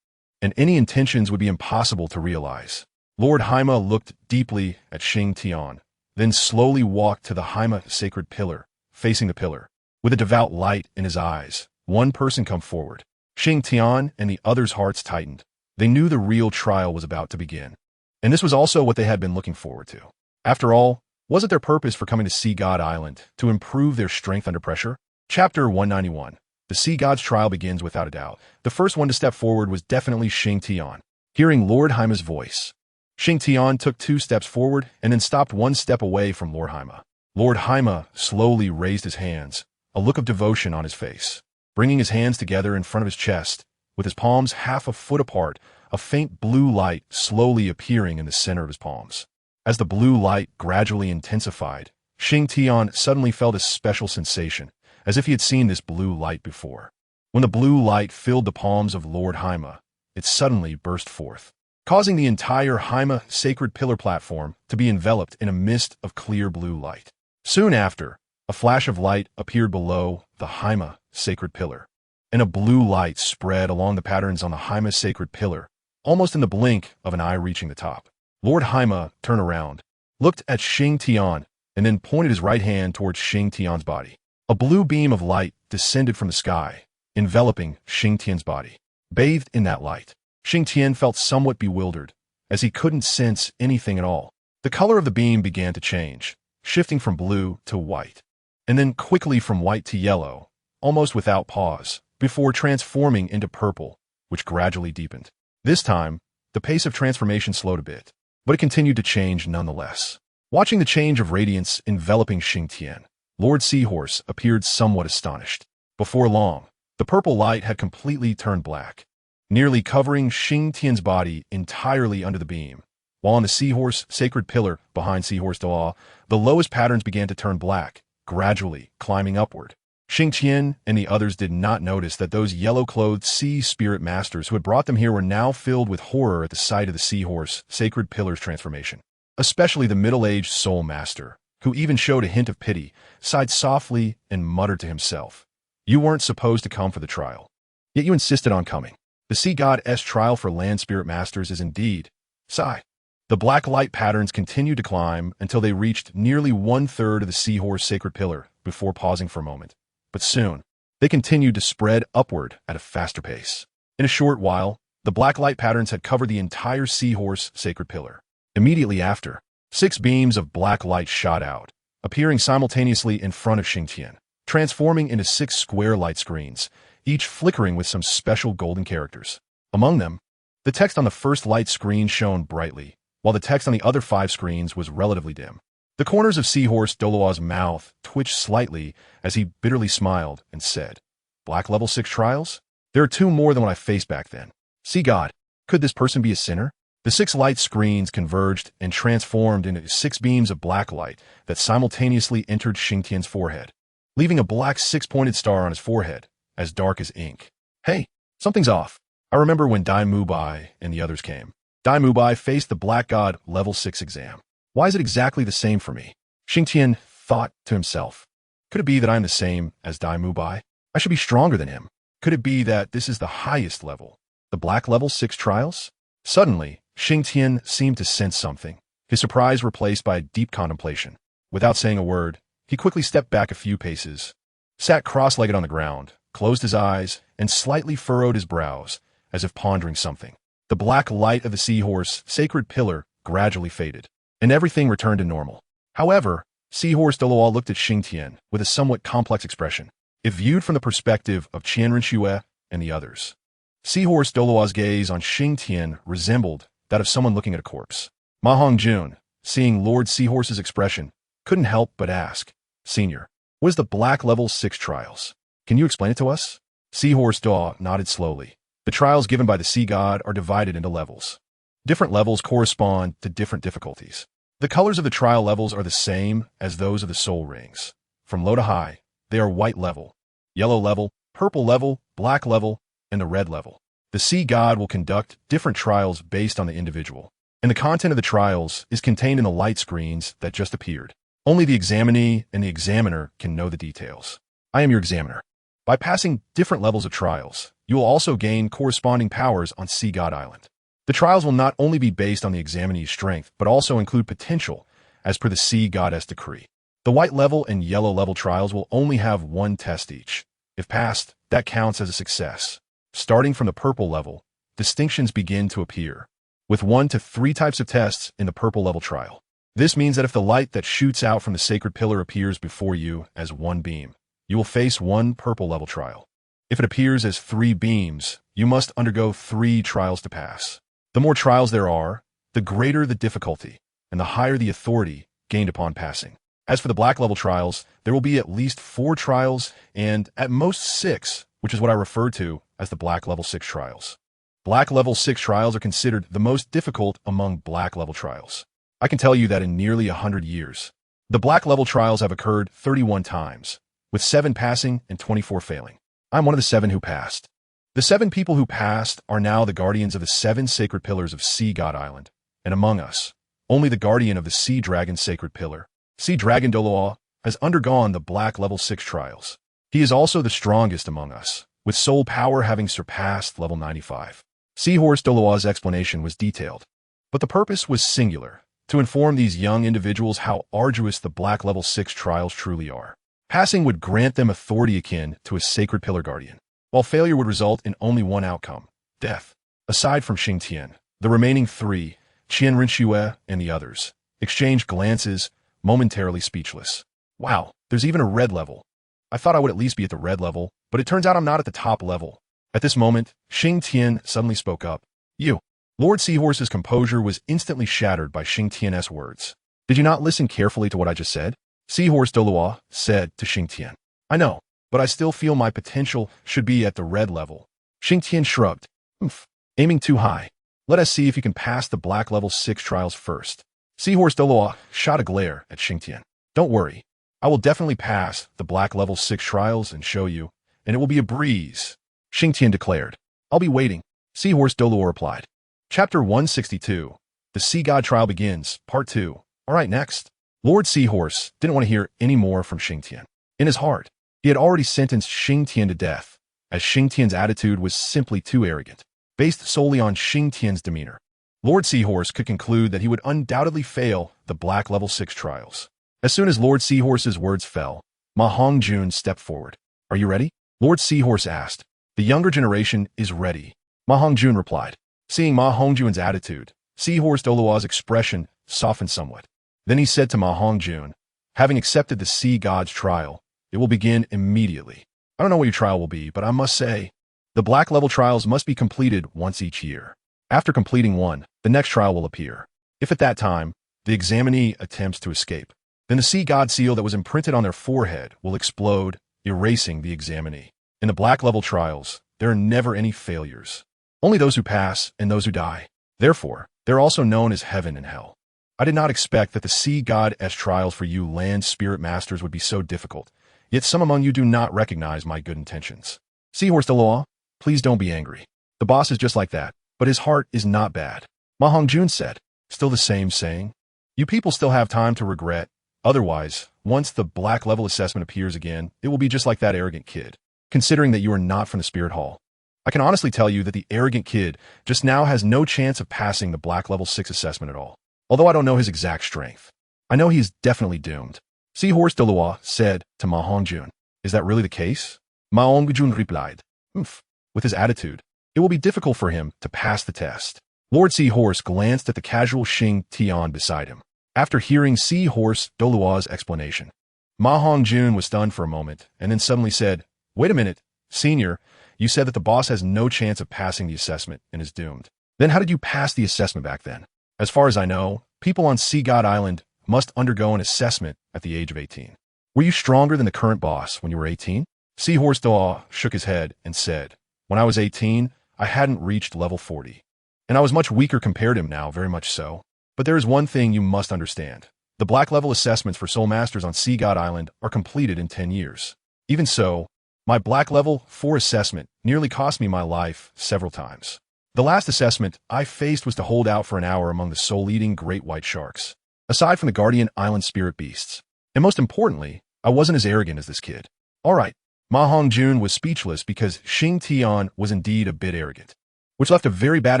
and any intentions would be impossible to realize. Lord Haima looked deeply at Xingtian, then slowly walked to the Haima sacred pillar, facing the pillar. With a devout light in his eyes, one person come forward. Xingtian and the others' hearts tightened. They knew the real trial was about to begin. And this was also what they had been looking forward to. After all, wasn't their purpose for coming to Sea God Island to improve their strength under pressure? Chapter 191. The Sea God's trial begins without a doubt. The first one to step forward was definitely Xingtian. Hearing Lord Haima's voice, Xingtian took 2 steps forward and then stopped 1 step away from Lord Haima. Lord Haima slowly raised his hands, a look of devotion on his face. Bringing his hands together in front of his chest, with his palms half a foot apart, a faint blue light slowly appearing in the center of his palms. As the blue light gradually intensified, Xingtian suddenly felt a special sensation, as if he had seen this blue light before. When the blue light filled the palms of Lord Haima, it suddenly burst forth, causing the entire Haima sacred pillar platform to be enveloped in a mist of clear blue light. Soon after, a flash of light appeared below the Haima sacred pillar, and a blue light spread along the patterns on the Haima sacred pillar, almost in the blink of an eye reaching the top. Lord Haima turned around, looked at Xingtian, and then pointed his right hand towards Xingtian's body. A blue beam of light descended from the sky, enveloping Xingtian's body. Bathed in that light, Xingtian felt somewhat bewildered, as he couldn't sense anything at all. The color of the beam began to change, shifting from blue to white, and then quickly from white to yellow, almost without pause, before transforming into purple, which gradually deepened. This time, the pace of transformation slowed a bit, but it continued to change nonetheless. Watching the change of radiance enveloping Xingtian, Lord Seahorse appeared somewhat astonished. Before long, the purple light had completely turned black, nearly covering Xingtian's body entirely under the beam. While on the seahorse sacred pillar behind San'sDual, the lowest patterns began to turn black, gradually climbing upward. Xingtian and the others did not notice that those yellow-clothed sea spirit masters who had brought them here were now filled with horror at the sight of the seahorse sacred pillar's transformation. Especially the middle-aged soul master, who even showed a hint of pity, sighed softly and muttered to himself, "You weren't supposed to come for the trial. Yet you insisted on coming. The sea god's trial for land spirit masters is indeed." Sigh. The black light patterns continued to climb until they reached nearly 1/3 of the seahorse sacred pillar before pausing for a moment. But soon, they continued to spread upward at a faster pace. In a short while, the black light patterns had covered the entire seahorse sacred pillar. Immediately after, 6 beams of black light shot out, appearing simultaneously in front of Xingtian, transforming into 6 square light screens, each flickering with some special golden characters. Among them, the text on the first light screen shone brightly, while the text on the other 5 screens was relatively dim. The corners of Seahorse Douluo's mouth twitched slightly as he bitterly smiled and said, "Black level 6 trials? There are 2 more than what I faced back then. Sea God, could this person be a sinner?" The 6 light screens converged and transformed into 6 beams of black light that simultaneously entered Xingtian's forehead, leaving a black 6-pointed star on his forehead, as dark as ink. "Hey, something's off. I remember when Dalu and the others came. Dalu faced the Black God level 6 exam. Why is it exactly the same for me?" Xingtian thought to himself. Could it be that I am the same as Dalu? I should be stronger than him. Could it be that this is the highest level, the black level 6 trials? Suddenly, Xingtian seemed to sense something, his surprise replaced by a deep contemplation. Without saying a word, he quickly stepped back a few paces, sat cross-legged on the ground, closed his eyes, and slightly furrowed his brows, as if pondering something. The black light of the seahorse sacred pillar gradually faded, and everything returned to normal. However, Seahorse Douluo looked at Xingtian with a somewhat complex expression, if viewed from the perspective of Qianren and the others. Seahorse Douluo's gaze on Xingtian resembled that of someone looking at a corpse. Ma Hongjun, seeing Lord Seahorse's expression, couldn't help but ask, "Senior, what is the black level 6 trials? Can you explain it to us?" Seahorse Douluo nodded slowly. The trials given by the sea god are divided into levels. Different levels correspond to different difficulties. The colors of the trial levels are the same as those of the soul rings. From low to high, they are white level, yellow level, purple level, black level, and the red level. The sea god will conduct different trials based on the individual, and the content of the trials is contained in the light screens that just appeared. Only the examinee and the examiner can know the details. I am your examiner. By passing different levels of trials, you will also gain corresponding powers on Sea God Island. The trials will not only be based on the examinee's strength, but also include potential, as per the sea goddess decree. The white level and yellow level trials will only have 1 test each. If passed, that counts as a success. Starting from the purple level, distinctions begin to appear, with 1 to 3 types of tests in the purple level trial. This means that if the light that shoots out from the sacred pillar appears before you as 1 beam, you will face 1 purple level trial. If it appears as 3 beams, you must undergo 3 trials to pass. The more trials there are, the greater the difficulty, and the higher the authority gained upon passing. As for the black level trials, there will be at least 4 trials and at most 6, which is what I refer to as the black level 6 trials. Black level 6 trials are considered the most difficult among black level trials. I can tell you that in nearly 100 years, the black level trials have occurred 31 times, with 7 passing and 24 failing. I'm one of the 7 who passed. The 7 people who passed are now the guardians of the 7 sacred pillars of Sea God Island, and among us, only the guardian of the Sea Dragon sacred pillar, Sea Dragon Douluo, has undergone the black level 6 trials. He is also the strongest among us, with soul power having surpassed level 95. Seahorse Douluo's explanation was detailed, but the purpose was singular, to inform these young individuals how arduous the black level 6 trials truly are. Passing would grant them authority akin to a sacred pillar guardian, while failure would result in only 1 outcome, death. Aside from Xingtian, the remaining 3, Qianren and the others, exchanged glances, momentarily speechless. Wow, there's even a red level. I thought I would at least be at the red level, but it turns out I'm not at the top level. At this moment, Xingtian suddenly spoke up. "You." Lord Seahorse's composure was instantly shattered by Xingtian's words. "Did you not listen carefully to what I just said?" Seahorse Douluo said to Xingtian. "I know, but I still feel my potential should be at the red level." Xingtian shrugged. Humph. Aiming too high. Let us see if you can pass the black level 6 trials first. Seahorse Douluo shot a glare at Xingtian. Don't worry. I will definitely pass the black level 6 trials and show you, and it will be a breeze, Xingtian declared. I'll be waiting, Seahorse Douluo replied. Chapter 162. The Sea God Trial Begins, Part 2. Alright, next. Lord Seahorse didn't want to hear any more from Xingtian. In his heart, he had already sentenced Xingtian to death, as Xingtian's attitude was simply too arrogant, based solely on Xingtian's demeanor. Lord Seahorse could conclude that he would undoubtedly fail the black level 6 trials. As soon as Lord Seahorse's words fell, Ma Hongjun stepped forward. Are you ready? Lord Seahorse asked. The younger generation is ready, Ma Hongjun replied. Seeing Ma Hongjun's attitude, Seahorse Douluo's expression softened somewhat. Then he said to Ma Hongjun, having accepted the Sea God's trial, it will begin immediately. I don't know what your trial will be, but I must say, the black level trials must be completed once each year. After completing one, the next trial will appear. If at that time, the examinee attempts to escape, then the Sea God seal that was imprinted on their forehead will explode, erasing the examinee. In the black level trials, there are never any failures. Only those who pass and those who die. Therefore, they're also known as heaven and hell. I did not expect that the Sea God's trials for you land spirit masters would be so difficult, yet some among you do not recognize my good intentions. Seahorse Douluo, please don't be angry. The boss is just like that, but his heart is not bad. Ma Hongjun said, still the same saying. You people still have time to regret. Otherwise, once the black level assessment appears again, it will be just like that arrogant kid. Considering that you are not from the Spirit Hall, I can honestly tell you that the arrogant kid just now has no chance of passing the black level 6 assessment at all. Although I don't know his exact strength, I know he is definitely doomed. Seahorse Douluo said to Ma Hongjun, is that really the case? Ma Hongjun replied, with his attitude, it will be difficult for him to pass the test. Lord Seahorse glanced at the casual Xingtian beside him. After hearing Seahorse Douluo's explanation, Ma Hongjun was stunned for a moment and then suddenly said, wait a minute, Senior, you said that the boss has no chance of passing the assessment and is doomed. Then how did you pass the assessment back then? As far as I know, people on Sea God Island must undergo an assessment at the age of 18. Were you stronger than the current boss when you were 18? Seahorse Douluo shook his head and said, when I was 18, I hadn't reached level 40. And I was much weaker compared to him now, very much so. But there is one thing you must understand. The black level assessments for Soul Masters on Sea God Island are completed in 10 years. Even so, my black level 4 assessment nearly cost me my life several times. The last assessment I faced was to hold out for an hour among the soul-eating great white sharks, aside from the guardian island spirit beasts. And most importantly, I wasn't as arrogant as this kid. Alright, Ma Hongjun was speechless because Xingtian was indeed a bit arrogant, which left a very bad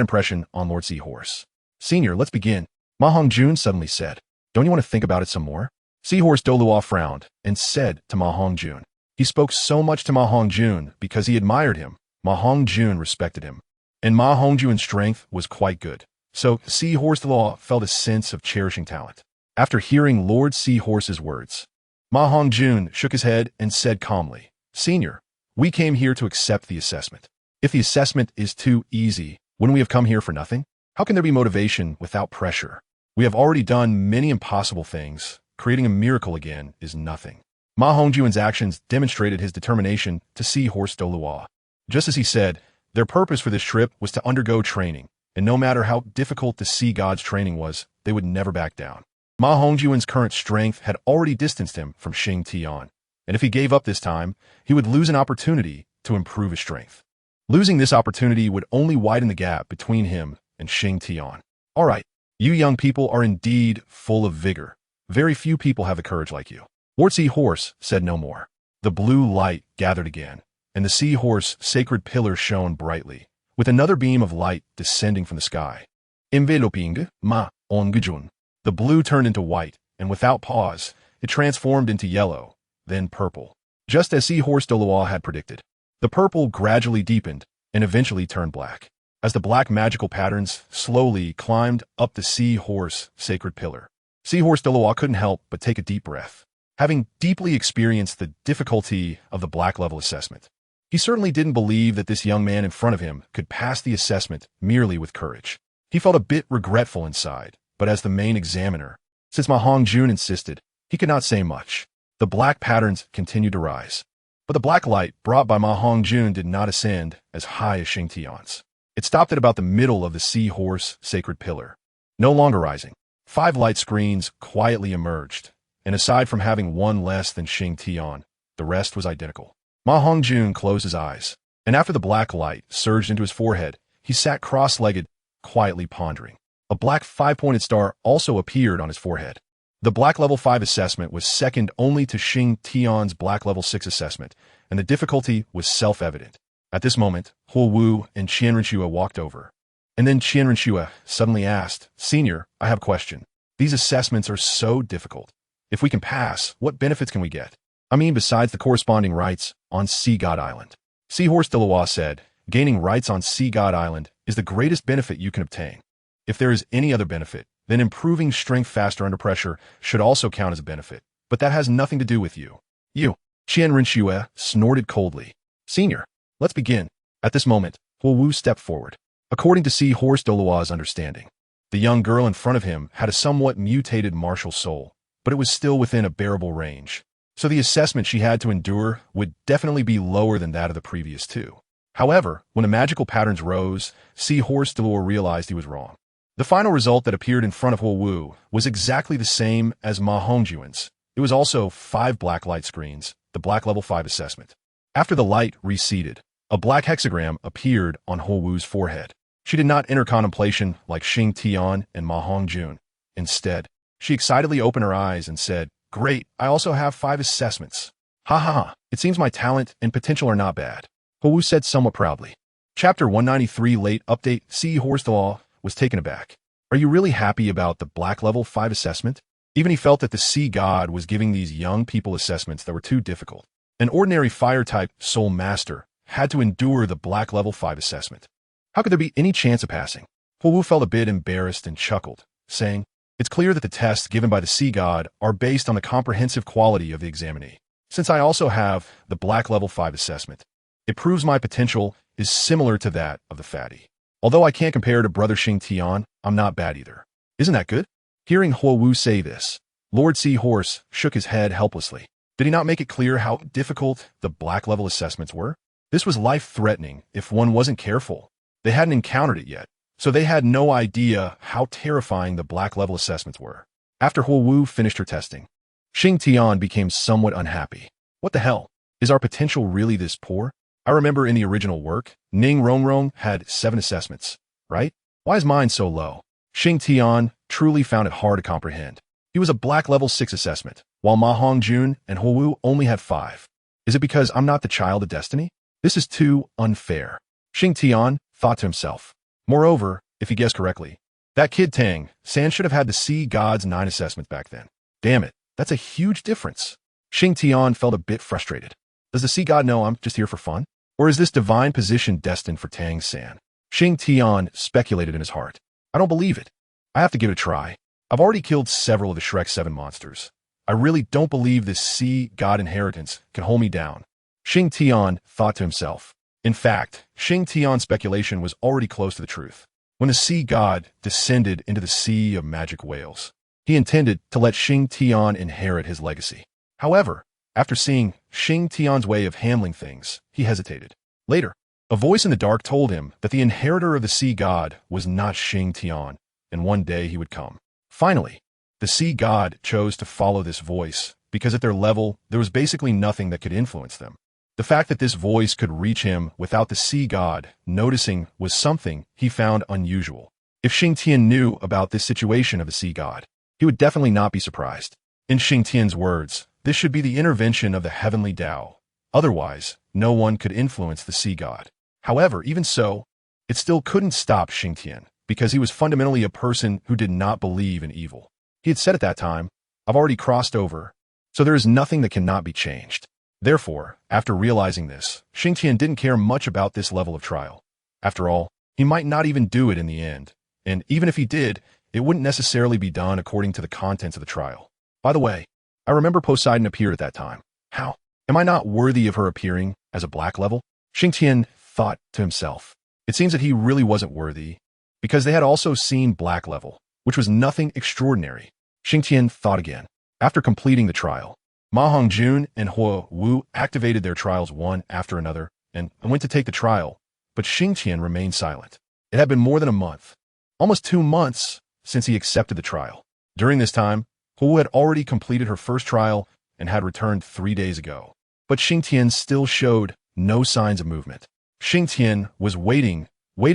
impression on Lord Seahorse. Senior, let's begin, Ma Hongjun suddenly said. Don't you want to think about it some more? Seahorse Douluo frowned and said to Ma Hongjun. He spoke so much to Ma Hongjun because he admired him. Ma Hongjun respected him. And Ma Hongjun's strength was quite good. So Seahorse Douluo felt a sense of cherishing talent. After hearing Lord Seahorse's words, Ma Hongjun shook his head and said calmly, Senior, we came here to accept the assessment. If the assessment is too easy, wouldn't we have come here for nothing? How can there be motivation without pressure? We have already done many impossible things. Creating a miracle again is nothing. Ma Hongjun's actions demonstrated his determination to Seahorse Douluo. Just as he said, their purpose for this trip was to undergo training, and no matter how difficult the Sea God's training was, they would never back down. Ma Hongjun's current strength had already distanced him from Xingtian, and if he gave up this time, he would lose an opportunity to improve his strength. Losing this opportunity would only widen the gap between him and Xingtian. Alright, you young people are indeed full of vigor. Very few people have the courage like you. Lord Seahorse said no more. The blue light gathered again, and the Seahorse sacred pillar shone brightly, with another beam of light descending from the sky. Enveloping Ma Hongjun. The blue turned into white, and without pause, it transformed into yellow, then purple. Just as Seahorse Douluo had predicted. The purple gradually deepened, and eventually turned black, as the black magical patterns slowly climbed up the Seahorse sacred pillar. Seahorse Douluo couldn't help but take a deep breath. Having deeply experienced the difficulty of the black level assessment, he certainly didn't believe that this young man in front of him could pass the assessment merely with courage. He felt a bit regretful inside, but as the main examiner, since Ma Hongjun insisted, he could not say much. The black patterns continued to rise, but the black light brought by Ma Hongjun did not ascend as high as Xingtian's. It stopped at about the middle of the seahorse sacred pillar. No longer rising, 5 light screens quietly emerged, and aside from having one less than Xingtian, the rest was identical. Ma Hongjun closed his eyes, and after the black light surged into his forehead, he sat cross-legged, quietly pondering. A black 5-pointed star also appeared on his forehead. The black level 5 assessment was second only to Xingtian's black level 6 assessment, and the difficulty was self-evident. At this moment, Huo Wu and Qianrenxue walked over. And then Qianrenxue suddenly asked, "Senior, I have a question. These assessments are so difficult. If we can pass, what benefits can we get? I mean, besides the corresponding rights on Sea God Island." Seahorse Douluo said, "Gaining rights on Sea God Island is the greatest benefit you can obtain. If there is any other benefit, then improving strength faster under pressure should also count as a benefit, but that has nothing to do with you." "You," Qianrenxue snorted coldly. "Senior, let's begin." At this moment, Huo Wu stepped forward. According to Seahorse Douluo's understanding, the young girl in front of him had a somewhat mutated martial soul, but it was still within a bearable range. So the assessment she had to endure would definitely be lower than that of the previous two. However, when the magical patterns rose, Seahorse Douluo realized he was wrong. The final result that appeared in front of Huo Wu was exactly the same as Ma Hongjuan's. It was also 5 black light screens, the black level 5 assessment. After the light receded, a black hexagram appeared on Huo Wu's forehead. She did not enter contemplation like Xingtian and Ma Hongjun. Instead, she excitedly opened her eyes and said, "Great, I also have 5 assessments. Ha ha ha, it seems my talent and potential are not bad," Huo Wu said somewhat proudly. Chapter 193 Late Update. Seahorse Douluo was taken aback. Are you really happy about the black level 5 assessment? Even he felt that the sea god was giving these young people assessments that were too difficult. An ordinary fire-type soul master had to endure the black level 5 assessment. How could there be any chance of passing? Huo Wu felt a bit embarrassed and chuckled, saying, "It's clear that the tests given by the sea god are based on the comprehensive quality of the examinee. Since I also have the black level 5 assessment, it proves my potential is similar to that of the fatty. Although I can't compare to Brother Xingtian, I'm not bad either. Isn't that good?" Hearing Huo Wu say this, Lord Seahorse shook his head helplessly. Did he not make it clear how difficult the black level assessments were? This was life-threatening if one wasn't careful. They hadn't encountered it yet, so they had no idea how terrifying the black level assessments were. After Huo Wu finished her testing, Xingtian became somewhat unhappy. What the hell? Is our potential really this poor? I remember in the original work, Ning Rongrong had 7 assessments, right? Why is mine so low? Xingtian truly found it hard to comprehend. He was a black level 6 assessment, while Ma Hongjun and Huo Wu only had 5. Is it because I'm not the child of destiny? This is too unfair. Xingtian thought to himself. Moreover, if he guessed correctly, that kid Tang, San should have had the sea god's 9 assessments back then. Damn it, that's a huge difference. Xingtian felt a bit frustrated. Does the sea god know I'm just here for fun? Or is this divine position destined for Tang San? Xingtian speculated in his heart. I don't believe it. I have to give it a try. I've already killed several of the Shrek 7 monsters. I really don't believe this sea god inheritance can hold me down. Xingtian thought to himself. In fact, Xingtian's speculation was already close to the truth. When the sea god descended into the sea of magic whales, he intended to let Xingtian inherit his legacy. However, after seeing Xingtian's way of handling things, he hesitated. Later, a voice in the dark told him that the inheritor of the sea god was not Xingtian, and one day he would come. Finally, the sea god chose to follow this voice because at their level, there was basically nothing that could influence them. The fact that this voice could reach him without the sea god noticing was something he found unusual. If Xingtian knew about this situation of the sea god, he would definitely not be surprised. In Xingtian's words, this should be the intervention of the heavenly Tao. Otherwise, no one could influence the sea god. However, even so, it still couldn't stop Xingtian because he was fundamentally a person who did not believe in evil. He had said at that time, I've already crossed over, so there is nothing that cannot be changed. Therefore, after realizing this, Xingtian didn't care much about this level of trial. After all, he might not even do it in the end, and even if he did, it wouldn't necessarily be done according to the contents of the trial. By the way, I remember Poseidon appeared at that time. How? Am I not worthy of her appearing as a black level? Xingtian thought to himself. It seems that he really wasn't worthy, because they had also seen black level, which was nothing extraordinary. Xingtian thought again. After completing the trial, Ma Hongjun and Huo Wu activated their trials one after another and went to take the trial, but Xingtian remained silent. It had been more than a month, almost 2 months, since he accepted the trial. During this time, Hu had already completed her first trial and had returned 3 days ago. But Xingtian still showed no signs of movement. Xingtian was waiting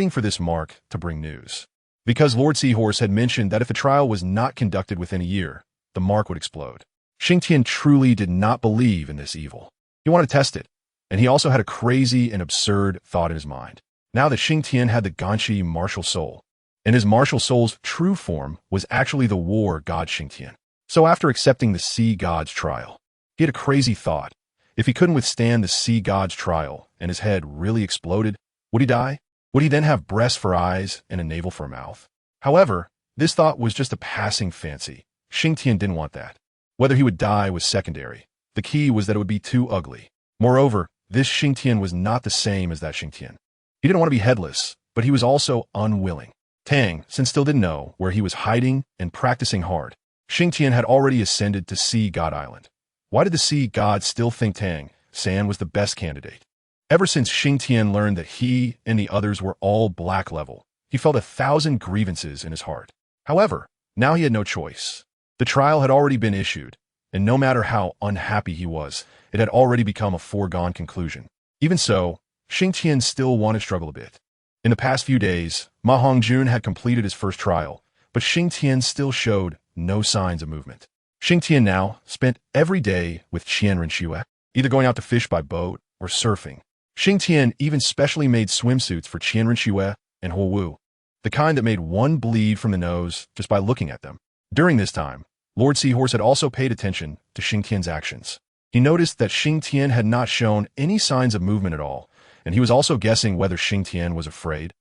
for this mark to bring news. Because Lord Seahorse had mentioned that if the trial was not conducted within a year, the mark would explode. Xingtian truly did not believe in this evil. He wanted to test it, and he also had a crazy and absurd thought in his mind. Now that Xingtian had the Ganshi martial soul, and his martial soul's true form was actually the war god Xingtian. So after accepting the sea god's trial, he had a crazy thought. If he couldn't withstand the sea god's trial and his head really exploded, would he die? Would he then have breasts for eyes and a navel for a mouth? However, this thought was just a passing fancy. Xingtian didn't want that. Whether he would die was secondary. The key was that it would be too ugly. Moreover, this Xingtian was not the same as that Xingtian. He didn't want to be headless, but he was also unwilling. Tang, since still didn't know where he was hiding and practicing hard. Xingtian had already ascended to Sea God Island. Why did the sea god still think Tang, San, was the best candidate? Ever since Xingtian learned that he and the others were all black level, he felt 1,000 grievances in his heart. However, now he had no choice. The trial had already been issued, and no matter how unhappy he was, it had already become a foregone conclusion. Even so, Xingtian still wanted to struggle a bit. In the past few days, Ma Hongjun had completed his first trial, but Xingtian still showed no signs of movement. Xingtian now spent every day with Qian Renxue, either going out to fish by boat or surfing. Xingtian even specially made swimsuits for Qian Renxue and Huowu, the kind that made one bleed from the nose just by looking at them. During this time, Lord Seahorse had also paid attention to Xingtian's actions. He noticed that Xingtian had not shown any signs of movement at all, and he was also guessing whether Xingtian was afraid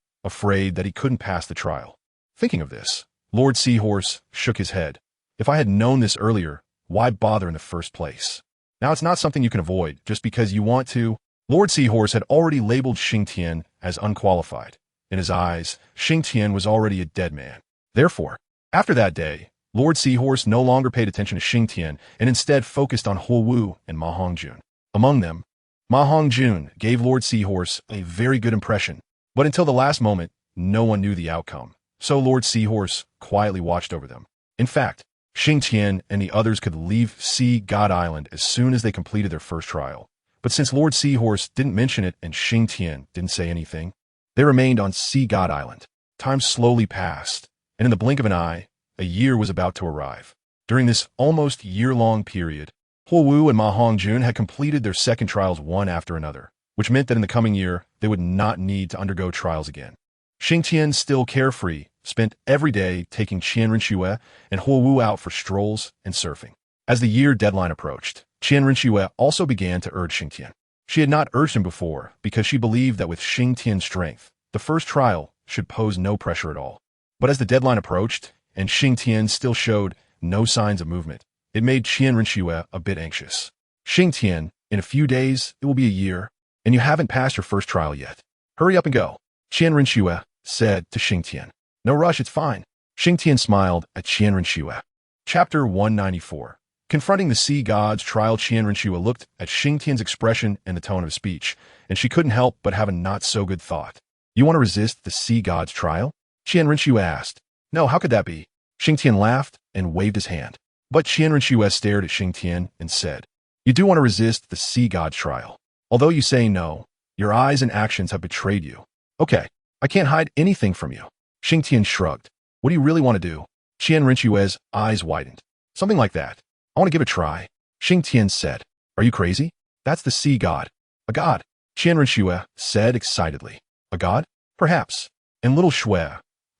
that he couldn't pass the trial. Thinking of this, Lord Seahorse shook his head. If I had known this earlier, why bother in the first place? Now it's not something you can avoid just because you want to. Lord Seahorse had already labeled Xingtian as unqualified. In his eyes, Xingtian was already a dead man. Therefore, after that day, Lord Seahorse no longer paid attention to Xingtian and instead focused on Huowu and Ma Hongjun. Among them, Ma Hongjun gave Lord Seahorse a very good impression, but until the last moment, no one knew the outcome. So Lord Seahorse quietly watched over them. In fact, Xingtian and the others could leave Sea God Island as soon as they completed their first trial. But since Lord Seahorse didn't mention it and Xingtian didn't say anything, they remained on Sea God Island. Time slowly passed, and in the blink of an eye, a year was about to arrive. During this almost year-long period, Huowu and Ma Hongjun had completed their second trials one after another, which meant that in the coming year, they would not need to undergo trials again. Xingtian, still carefree, spent every day taking Qian Renxue and Huowu out for strolls and surfing. As the year deadline approached, Qian Renxue also began to urge Xingtian. She had not urged him before because she believed that with Xingtian's strength, the first trial should pose no pressure at all. But as the deadline approached, and Xingtian still showed no signs of movement, it made Qian Renxue a bit anxious. Xingtian, in a few days, it will be a year, and you haven't passed your first trial yet. Hurry up and go, Qian Renxue said to Xingtian. No rush, it's fine. Xingtian smiled at Qian Renxue. Chapter 194. Confronting the sea god's trial, Qian Renxue looked at Xingtian's expression and the tone of his speech, and she couldn't help but have a not-so-good thought. You want to resist the sea god's trial? Qian Renxue asked. No, how could that be? Xingtian laughed and waved his hand. But Qian Renxue stared at Xingtian and said, You do want to resist the sea god's trial. Although you say no, your eyes and actions have betrayed you. Okay, I can't hide anything from you. Xingtian shrugged. What do you really want to do? Qian Renxue's eyes widened. Something like that. I want to give it a try. Xingtian said. Are you crazy? That's the sea god. A god. Qian Renxue said excitedly. A god? Perhaps. And little Shui.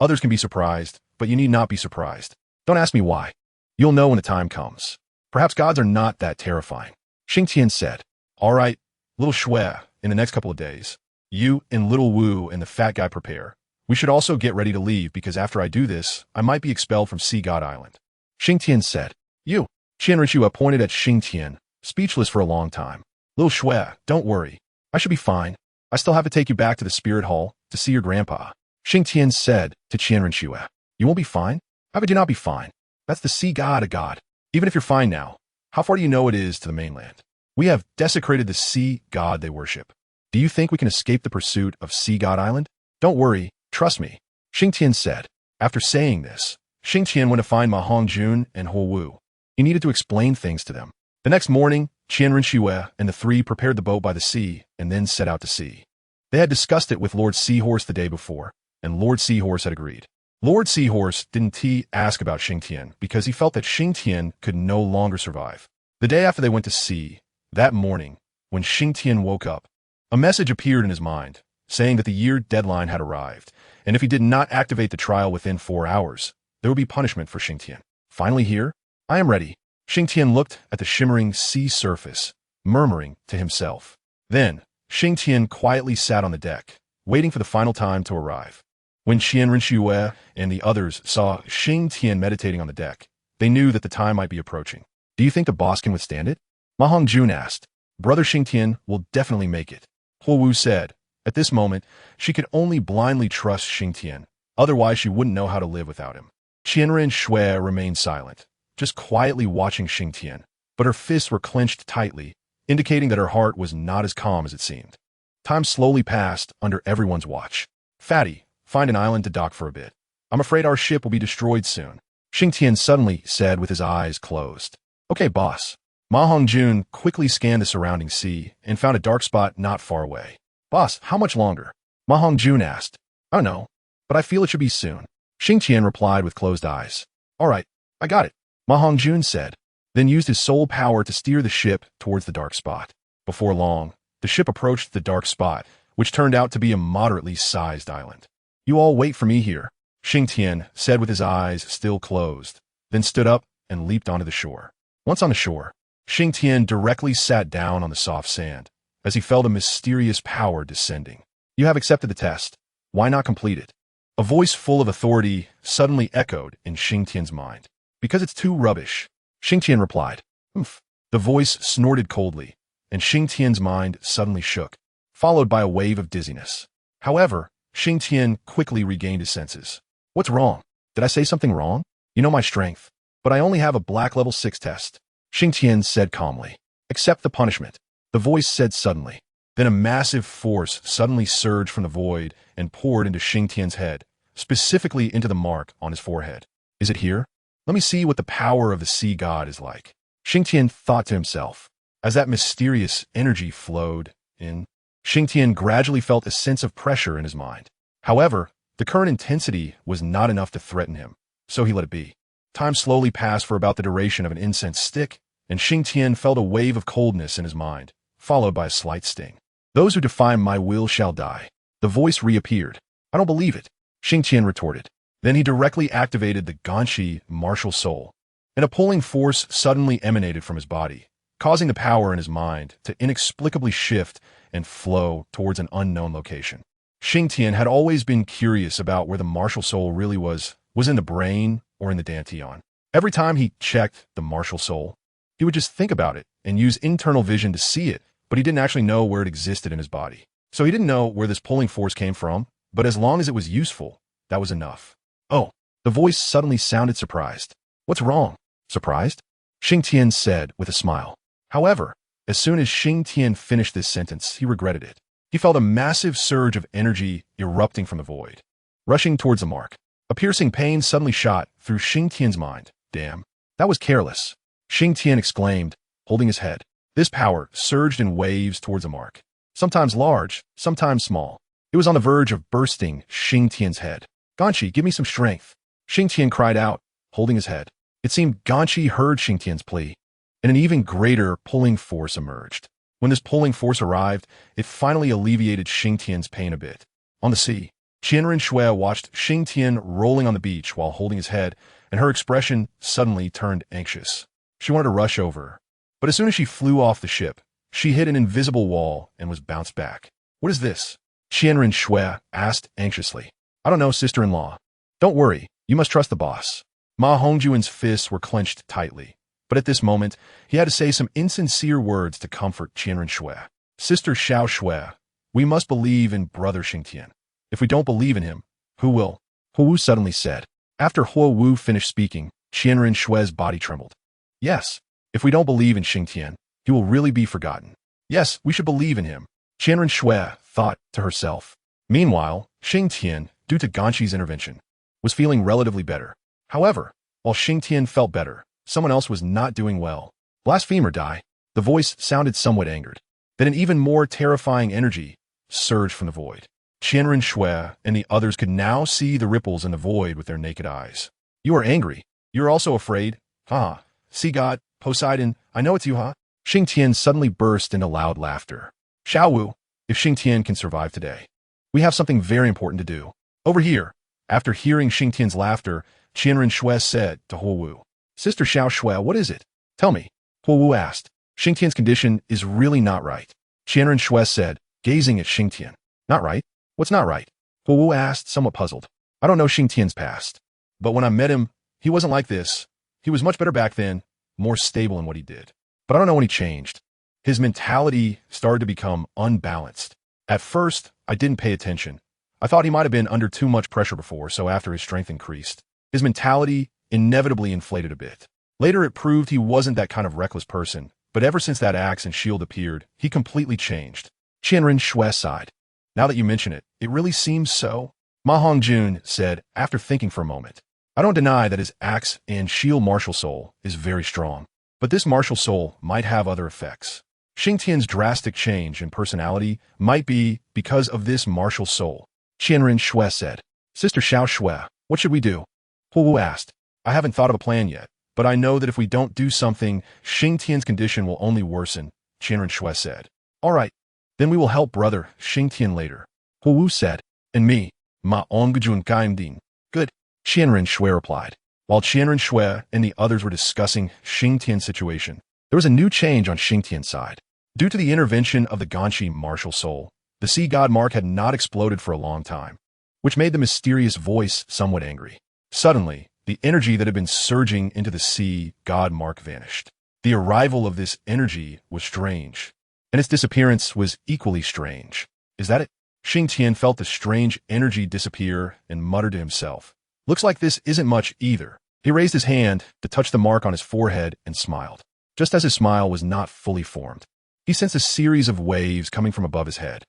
Others can be surprised, but you need not be surprised. Don't ask me why. You'll know when the time comes. Perhaps gods are not that terrifying. Xingtian said. All right, little Shui, in the next couple of days, you and little Wu and the fat guy prepare. We should also get ready to leave because after I do this, I might be expelled from Sea God Island. Xingtian said. You. Qian Renxue pointed at Xingtian, speechless for a long time. Little Shui, don't worry. I should be fine. I still have to take you back to the spirit hall to see your grandpa. Xingtian said to Qian Renxue. You won't be fine? How could you not be fine? That's the sea god, a god. Even if you're fine now, how far do you know it is to the mainland? We have desecrated the sea god they worship. Do you think we can escape the pursuit of Sea God Island? Don't worry, Trust me, Xingtian said. After saying this, Xingtian went to find Ma Hongjun and Huo Wu. He needed to explain things to them. The next morning, Qianren Shue and the three prepared the boat by the sea and then set out to sea. They had discussed it with Lord Seahorse the day before, and Lord Seahorse had agreed. Lord Seahorse didn't ask about Xingtian because he felt that Xingtian could no longer survive. The day after they went to sea, that morning, when Xingtian woke up, a message appeared in his mind, saying that the year deadline had arrived, and if he did not activate the trial within 4 hours, there would be punishment for Xingtian. Finally here, I am ready. Xingtian looked at the shimmering sea surface, murmuring to himself. Then, Xingtian quietly sat on the deck, waiting for the final time to arrive. When Qianren Shue and the others saw Xingtian meditating on the deck, they knew that the time might be approaching. Do you think the boss can withstand it? Ma Hongjun asked. Brother Xingtian will definitely make it. Huo Wu said. At this moment, she could only blindly trust Xingtian, otherwise she wouldn't know how to live without him. Qianren Shue remained silent, just quietly watching Xingtian, but her fists were clenched tightly, indicating that her heart was not as calm as it seemed. Time slowly passed under everyone's watch. Fatty, find an island to dock for a bit. I'm afraid our ship will be destroyed soon, Xingtian suddenly said with his eyes closed. Okay, boss. Ma Hongjun quickly scanned the surrounding sea and found a dark spot not far away. Boss, how much longer? Ma Hongjun asked. I don't know, but I feel it should be soon. Xingtian replied with closed eyes. All right, I got it, Ma Hongjun said, then used his soul power to steer the ship towards the dark spot. Before long, the ship approached the dark spot, which turned out to be a moderately sized island. You all wait for me here, Xingtian said with his eyes still closed, then stood up and leaped onto the shore. Once on the shore, Xingtian directly sat down on the soft sand, as he felt a mysterious power descending. You have accepted the test. Why not complete it? A voice full of authority suddenly echoed in Xingtian's mind. Because it's too rubbish, Xingtian replied. Oomph. The voice snorted coldly, and Xingtian's mind suddenly shook, followed by a wave of dizziness. However, Xingtian quickly regained his senses. What's wrong? Did I say something wrong? You know my strength, but I only have a black level 6 test, Xingtian said calmly. Accept the punishment, the voice said suddenly. Then a massive force suddenly surged from the void and poured into Xingtian's head, specifically into the mark on his forehead. Is it here? Let me see what the power of the sea god is like, Xingtian thought to himself. As that mysterious energy flowed in, Xingtian gradually felt a sense of pressure in his mind. However, the current intensity was not enough to threaten him, so he let it be. Time slowly passed for about the duration of an incense stick, and Xingtian felt a wave of coldness in his mind, followed by a slight sting. Those who defy my will shall die. The voice reappeared. I don't believe it, Xingtian retorted. Then he directly activated the Ganshi martial soul, and a pulling force suddenly emanated from his body, causing the power in his mind to inexplicably shift and flow towards an unknown location. Xingtian had always been curious about where the martial soul really was in the brain or in the dantian. Every time he checked the martial soul, he would just think about it and use internal vision to see it, but he didn't actually know where it existed in his body. So he didn't know where this pulling force came from, but as long as it was useful, that was enough. Oh, the voice suddenly sounded surprised. What's wrong? Surprised? Xingtian said with a smile. However, as soon as Xingtian finished this sentence, he regretted it. He felt a massive surge of energy erupting from the void, rushing towards the mark. A piercing pain suddenly shot through Xingtian's mind. Damn, that was careless, Xingtian exclaimed, holding his head. This power surged in waves towards the mark, sometimes large, sometimes small. It was on the verge of bursting Xingtian's head. Ganshi, give me some strength, Xingtian cried out, holding his head. It seemed Ganshi heard Xingtian's plea, and an even greater pulling force emerged. When this pulling force arrived, it finally alleviated Xingtian's pain a bit. On the sea, Qianren Shue watched Xingtian rolling on the beach while holding his head, and her expression suddenly turned anxious. She wanted to rush over, but as soon as she flew off the ship, she hit an invisible wall and was bounced back. What is this? Qianren Shue asked anxiously. I don't know, sister-in-law. Don't worry, you must trust the boss. Ma Hongjuan's fists were clenched tightly, but at this moment, he had to say some insincere words to comfort Qianren Shue. Sister Xiao Shue, we must believe in brother Xingtian. If we don't believe in him, who will? Huo Wu suddenly said. After Huo Wu finished speaking, Qianren Shue's body trembled. Yes, if we don't believe in Xingtian, he will really be forgotten. Yes, we should believe in him, Qianren Shue thought to herself. Meanwhile, Xingtian, due to Ganqi's intervention, was feeling relatively better. However, while Xingtian felt better, someone else was not doing well. Blasphemer die. The voice sounded somewhat angered. Then an even more terrifying energy surged from the void. Qianren Shui and the others could now see the ripples in the void with their naked eyes. You are angry. You're also afraid. Ha! See God, Poseidon, I know it's you, huh? Xingtian suddenly burst into loud laughter. Xiaowu, if Xingtian can survive today, we have something very important to do. Over here. After hearing Xingtian's laughter, Qianren Shui said to Huowu, Sister Xiao Shui, what is it? Tell me. Huowu asked. Xingtian's condition is really not right. Qianren Shui said, gazing at Xingtian. Not right? What's not right? Huowu asked, somewhat puzzled. I don't know Xingtian's past. But when I met him, he wasn't like this. He was much better back then, more stable in what he did. But I don't know when he changed. His mentality started to become unbalanced. At first, I didn't pay attention. I thought he might have been under too much pressure before, so after his strength increased, his mentality inevitably inflated a bit. Later it proved he wasn't that kind of reckless person, but ever since that axe and shield appeared, he completely changed. Qianren Shui sighed. Now that you mention it, it really seems so. Ma Hongjun said, after thinking for a moment. I don't deny that his axe and shield martial soul is very strong, but this martial soul might have other effects. Xingtian's drastic change in personality might be because of this martial soul. Qianren Shui said. Sister Xiao Shui, what should we do? Huowu asked. I haven't thought of a plan yet, but I know that if we don't do something, Xingtian's condition will only worsen, Qianren Shui said. All right, then we will help brother Xingtian later. Huowu said. And me, Ma Ongjun Gaimding. Good, Qianren Shui replied. While Qianren Shui and the others were discussing Xingtian's situation, there was a new change on Xingtian's side. Due to the intervention of the Ganqi martial soul, the sea god mark had not exploded for a long time, which made the mysterious voice somewhat angry. Suddenly, the energy that had been surging into the sea god mark vanished. The arrival of this energy was strange, and its disappearance was equally strange. Is that it? Xingtian felt the strange energy disappear and muttered to himself. Looks like this isn't much either. He raised his hand to touch the mark on his forehead and smiled. Just as his smile was not fully formed, he sensed a series of waves coming from above his head.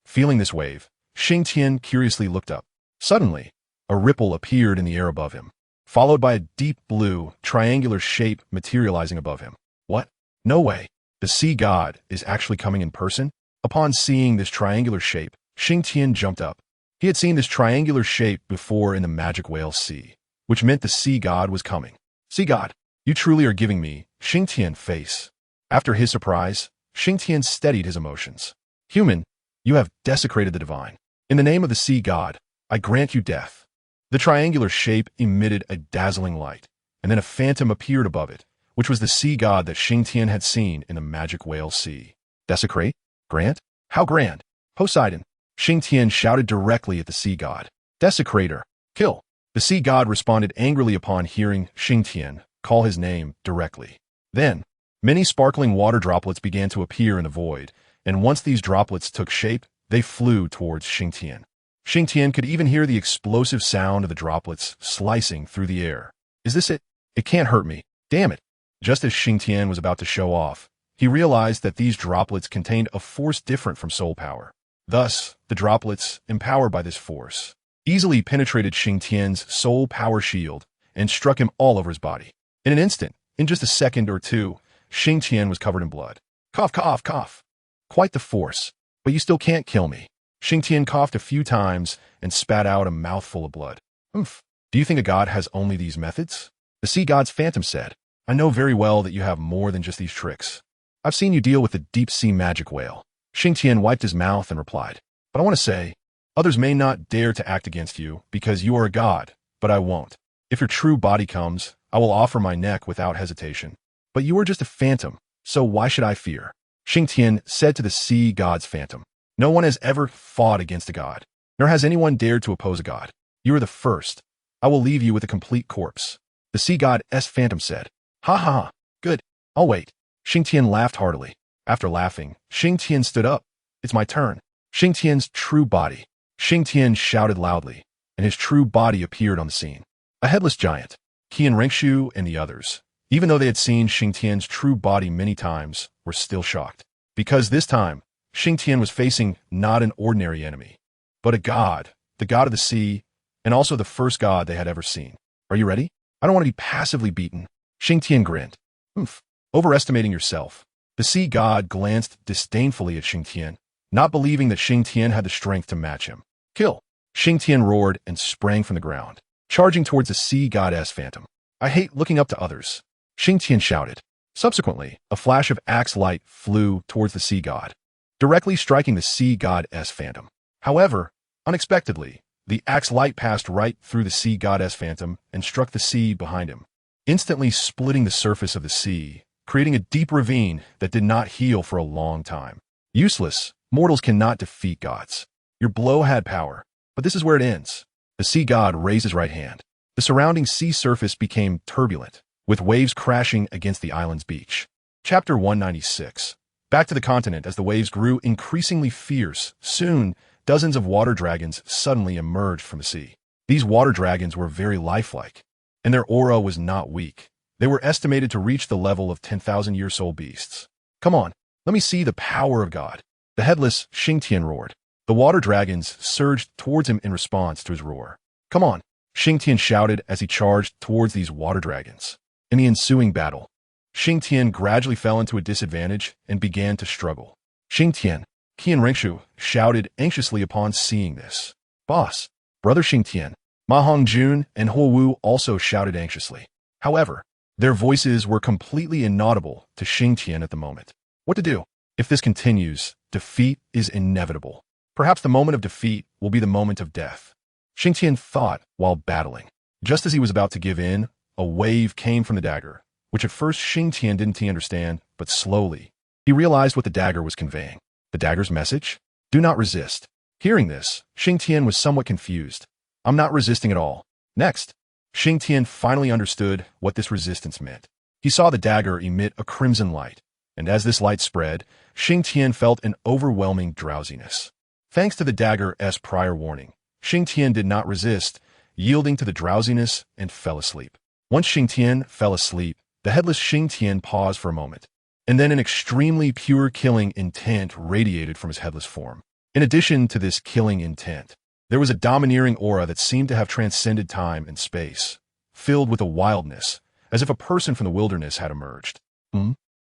Feeling this wave, Xingtian curiously looked up. Suddenly, a ripple appeared in the air above him, followed by a deep blue, triangular shape materializing above him. What? No way. The sea god is actually coming in person? Upon seeing this triangular shape, Xingtian jumped up. He had seen this triangular shape before in the magic whale sea, which meant the sea god was coming. Sea god, you truly are giving me Xingtian face. After his surprise, Xingtian steadied his emotions. Human, you have desecrated the divine. In the name of the sea god, I grant you death. The triangular shape emitted a dazzling light, and then a phantom appeared above it, which was the sea god that Xingtian had seen in the magic whale sea. Desecrate? Grant? How grand? Poseidon. Xingtian shouted directly at the sea god. Desecrator. Kill. The sea god responded angrily upon hearing Xingtian call his name directly. Then, many sparkling water droplets began to appear in the void, and once these droplets took shape, they flew towards Xingtian. Xingtian could even hear the explosive sound of the droplets slicing through the air. Is this it? It can't hurt me. Damn it. Just as Xingtian was about to show off, he realized that these droplets contained a force different from soul power. Thus, the droplets, empowered by this force, easily penetrated Xingtian's soul power shield and struck him all over his body. In an instant, in just a second or two, Xingtian was covered in blood. Cough, cough, cough. Quite the force, but you still can't kill me. Xingtian coughed a few times and spat out a mouthful of blood. Oomph. Do you think a god has only these methods? The sea god's phantom said, I know very well that you have more than just these tricks. I've seen you deal with the deep-sea magic whale. Xingtian wiped his mouth and replied, but I want to say, others may not dare to act against you because you are a god, but I won't. If your true body comes, I will offer my neck without hesitation. But you are just a phantom, so why should I fear? Xingtian said to the sea god's phantom, no one has ever fought against a god, nor has anyone dared to oppose a god. You are the first. I will leave you with a complete corpse. The sea god's phantom said, ha ha ha, good, I'll wait. Xingtian laughed heartily. After laughing, Xingtian stood up. It's my turn. Xingtian's true body. Xingtian shouted loudly, and his true body appeared on the scene. A headless giant, Qian Rengshu and the others, even though they had seen Xingtian's true body many times, were still shocked. Because this time, Xingtian was facing not an ordinary enemy, but a god the god of the sea, and also the first god they had ever seen. Are you ready? I don't want to be passively beaten. Xingtian grinned. Oof. Overestimating yourself. The sea god glanced disdainfully at Xingtian, not believing that Xingtian had the strength to match him. Kill! Xingtian roared and sprang from the ground, charging towards the sea goddess phantom. I hate looking up to others, Xingtian shouted. Subsequently, a flash of axe light flew towards the sea god, directly striking the sea goddess phantom. However, unexpectedly, the axe light passed right through the sea goddess phantom and struck the sea behind him, instantly splitting the surface of the sea, creating a deep ravine that did not heal for a long time. Useless, mortals cannot defeat gods. Your blow had power, but this is where it ends. The sea god raised his right hand. The surrounding sea surface became turbulent, with waves crashing against the island's beach. Chapter 196. Back to the continent as the waves grew increasingly fierce. Soon, dozens of water dragons suddenly emerged from the sea. These water dragons were very lifelike, and their aura was not weak. They were estimated to reach the level of 10,000-year-old beasts. Come on, let me see the power of God. The headless Xingtian roared. The water dragons surged towards him in response to his roar. Come on, Xingtian shouted as he charged towards these water dragons. In the ensuing battle, Xingtian gradually fell into a disadvantage and began to struggle. Xingtian, Qian Rengshu shouted anxiously upon seeing this. Boss, brother Xingtian, Ma Hongjun and Huo Wu also shouted anxiously. However, their voices were completely inaudible to Xingtian at the moment. What to do? If this continues, defeat is inevitable. Perhaps the moment of defeat will be the moment of death. Xingtian thought while battling. Just as he was about to give in, a wave came from the dagger, which at first Xingtian didn't understand, but slowly, he realized what the dagger was conveying. The dagger's message? Do not resist. Hearing this, Xingtian was somewhat confused. I'm not resisting at all. Next, Xingtian finally understood what this resistance meant. He saw the dagger emit a crimson light, and as this light spread, Xingtian felt an overwhelming drowsiness. Thanks to the dagger's prior warning, Xingtian did not resist, yielding to the drowsiness and fell asleep. Once Xingtian fell asleep, the headless Xingtian paused for a moment, and then an extremely pure killing intent radiated from his headless form. In addition to this killing intent, there was a domineering aura that seemed to have transcended time and space, filled with a wildness, as if a person from the wilderness had emerged.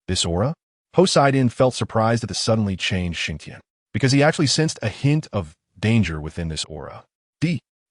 This aura? Poseidon felt surprised at the suddenly changed Xingtian, because he actually sensed a hint of danger within this aura.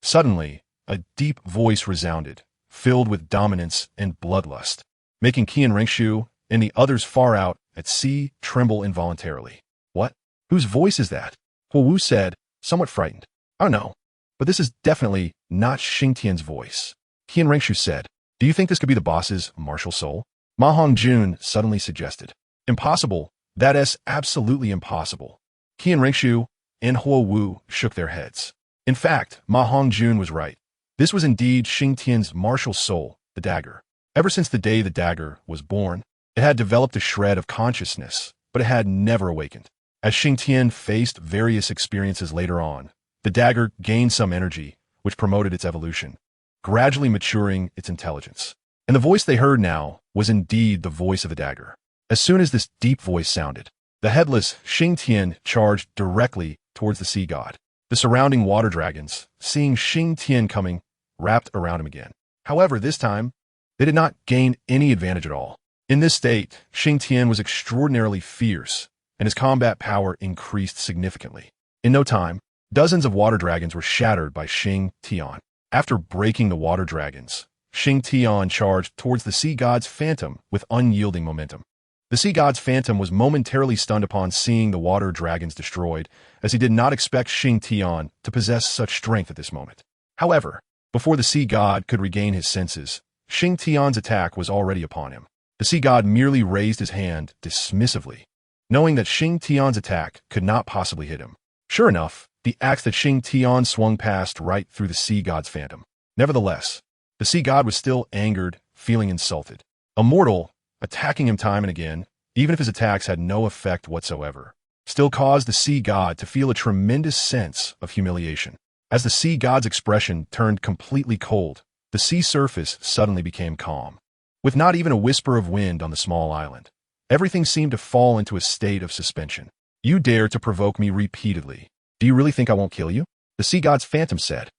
Suddenly, a deep voice resounded, filled with dominance and bloodlust, making Qian Rengshu and the others far out at sea tremble involuntarily. What? Whose voice is that? Huo Wu said, somewhat frightened. I don't know, but this is definitely not Xingtian's voice. Qian Rengshu said, do you think this could be the boss's martial soul? Ma Hongjun suddenly suggested. Impossible. That is absolutely impossible. Qian Rengshu and Huo Wu shook their heads. In fact, Ma Hongjun was right. This was indeed Xingtian's martial soul, the dagger. Ever since the day the dagger was born, it had developed a shred of consciousness, but it had never awakened. As Xingtian faced various experiences later on, the dagger gained some energy, which promoted its evolution, gradually maturing its intelligence. And the voice they heard now was indeed the voice of the dagger. As soon as this deep voice sounded, the headless Xingtian charged directly towards the sea god. The surrounding water dragons, seeing Xingtian coming, wrapped around him again. However, this time, they did not gain any advantage at all. In this state, Xingtian was extraordinarily fierce, and his combat power increased significantly. In no time, dozens of water dragons were shattered by Xingtian. After breaking the water dragons, Xingtian charged towards the sea god's phantom with unyielding momentum. The sea god's phantom was momentarily stunned upon seeing the water dragons destroyed, as he did not expect Xingtian to possess such strength at this moment. However, before the sea god could regain his senses, Xingtian's attack was already upon him. The sea god merely raised his hand dismissively, knowing that Xingtian's attack could not possibly hit him. Sure enough, the axe that Xingtian swung passed right through the sea god's phantom. Nevertheless, the sea god was still angered, feeling insulted. A mortal, attacking him time and again, even if his attacks had no effect whatsoever, still caused the sea god to feel a tremendous sense of humiliation. As the sea god's expression turned completely cold, the sea surface suddenly became calm. With not even a whisper of wind on the small island, everything seemed to fall into a state of suspension. You dare to provoke me repeatedly. Do you really think I won't kill you? The sea god's phantom said.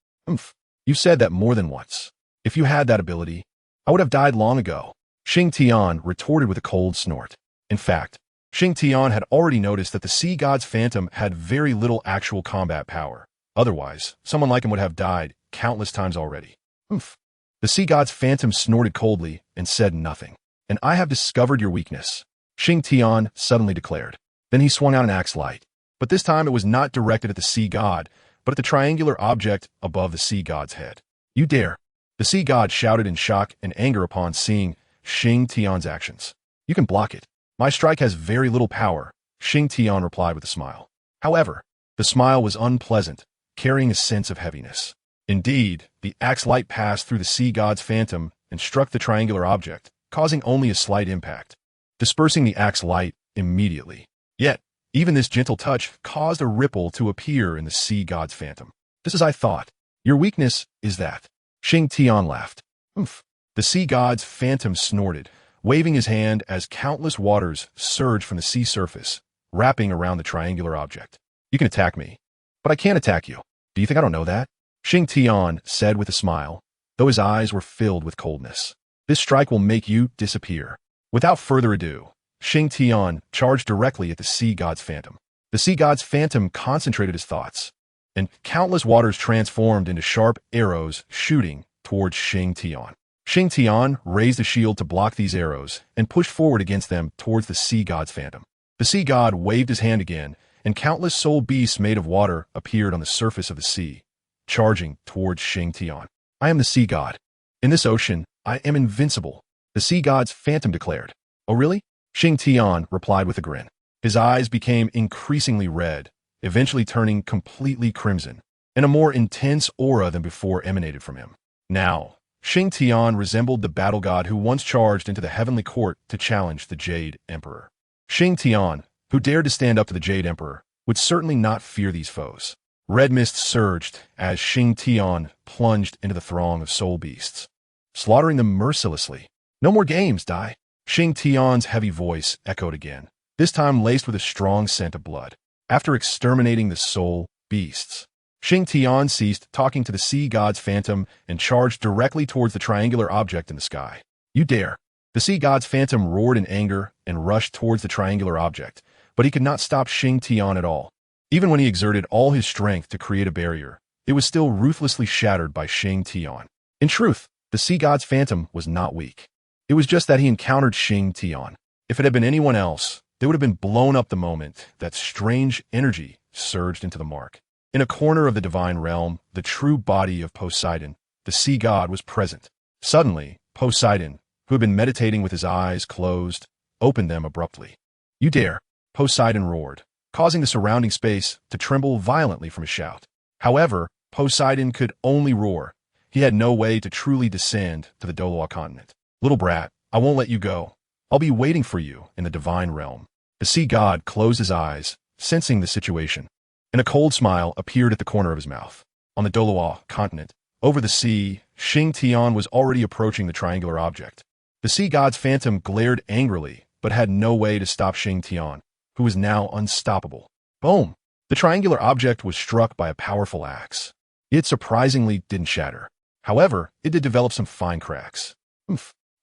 You said that more than once. If you had that ability, I would have died long ago. Xingtian retorted with a cold snort. In fact, Xingtian had already noticed that the sea god's phantom had very little actual combat power. Otherwise, someone like him would have died countless times already. The sea god's phantom snorted coldly and said nothing. And I have discovered your weakness, Xingtian suddenly declared. Then he swung out an axe light. But this time it was not directed at the sea god, but at the triangular object above the sea god's head. You dare! The sea god shouted in shock and anger upon seeing Xingtian's actions. You can block it. My strike has very little power, Xingtian replied with a smile. However, the smile was unpleasant, carrying a sense of heaviness. Indeed, the axe light passed through the sea god's phantom and struck the triangular object, causing only a slight impact, dispersing the axe light immediately. Yet, even this gentle touch caused a ripple to appear in the sea god's phantom. Just as I thought. Your weakness is that. Xingtian laughed. The sea god's phantom snorted, waving his hand as countless waters surged from the sea surface, wrapping around the triangular object. You can attack me, but I can't attack you. Do you think I don't know that? Xingtian said with a smile, though his eyes were filled with coldness. This strike will make you disappear. Without further ado, Xingtian charged directly at the sea god's phantom. The sea god's phantom concentrated his thoughts, and countless waters transformed into sharp arrows shooting towards Xingtian. Xingtian raised a shield to block these arrows and pushed forward against them towards the sea god's phantom. The sea god waved his hand again, and countless soul beasts made of water appeared on the surface of the sea, charging towards Xingtian. I am the sea god. In this ocean, I am invincible, the sea god's phantom declared. Oh really? Xingtian replied with a grin. His eyes became increasingly red, eventually turning completely crimson, and a more intense aura than before emanated from him. Now, Xingtian resembled the battle god who once charged into the heavenly court to challenge the Jade Emperor. Xingtian, who dared to stand up to the Jade Emperor, would certainly not fear these foes. Red mist surged as Xingtian plunged into the throng of soul beasts, slaughtering them mercilessly. No more games, Dai. Xingtian's heavy voice echoed again, this time laced with a strong scent of blood. After exterminating the soul beasts, Xingtian ceased talking to the sea god's phantom and charged directly towards the triangular object in the sky. You dare! The sea god's phantom roared in anger and rushed towards the triangular object, but he could not stop Xingtian at all. Even when he exerted all his strength to create a barrier, it was still ruthlessly shattered by Xingtian. In truth, the sea god's phantom was not weak. It was just that he encountered Xingtian. If it had been anyone else, they would have been blown up the moment that strange energy surged into the mark. In a corner of the divine realm, the true body of Poseidon, the sea god, was present. Suddenly, Poseidon, who had been meditating with his eyes closed, opened them abruptly. You dare! Poseidon roared, causing the surrounding space to tremble violently from his shout. However, Poseidon could only roar. He had no way to truly descend to the Douluo Continent. Little brat, I won't let you go. I'll be waiting for you in the divine realm. The sea god closed his eyes, sensing the situation, and a cold smile appeared at the corner of his mouth. On the Douluo Continent, over the sea, Xingtian was already approaching the triangular object. The sea god's phantom glared angrily, but had no way to stop Xingtian, who was now unstoppable. Boom! The triangular object was struck by a powerful axe. It surprisingly didn't shatter. However, it did develop some fine cracks.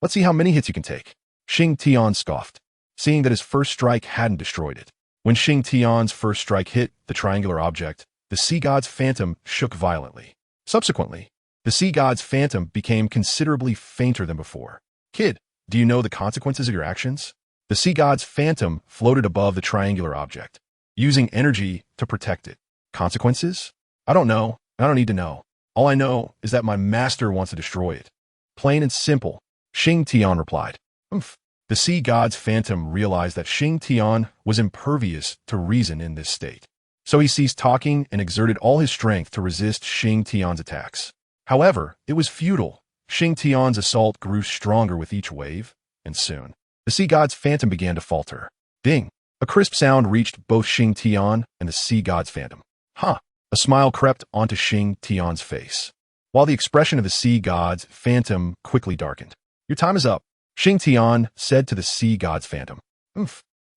Let's see how many hits you can take. Xingtian scoffed, seeing that his first strike hadn't destroyed it. When Xingtian's first strike hit the triangular object, the sea god's phantom shook violently. Subsequently, the sea god's phantom became considerably fainter than before. Kid, do you know the consequences of your actions? The sea god's phantom floated above the triangular object, using energy to protect it. Consequences? I don't know. I don't need to know. All I know is that my master wants to destroy it. Plain and simple, Xingtian replied. The sea god's phantom realized that Xingtian was impervious to reason in this state. So he ceased talking and exerted all his strength to resist Xingtian's attacks. However, it was futile. Xingtian's assault grew stronger with each wave, and soon, the sea god's phantom began to falter. Ding! A crisp sound reached both Xingtian and the sea god's phantom. Huh! A smile crept onto Xingtian's face, while the expression of the sea god's phantom quickly darkened. Your time is up, Xingtian said to the sea god's phantom.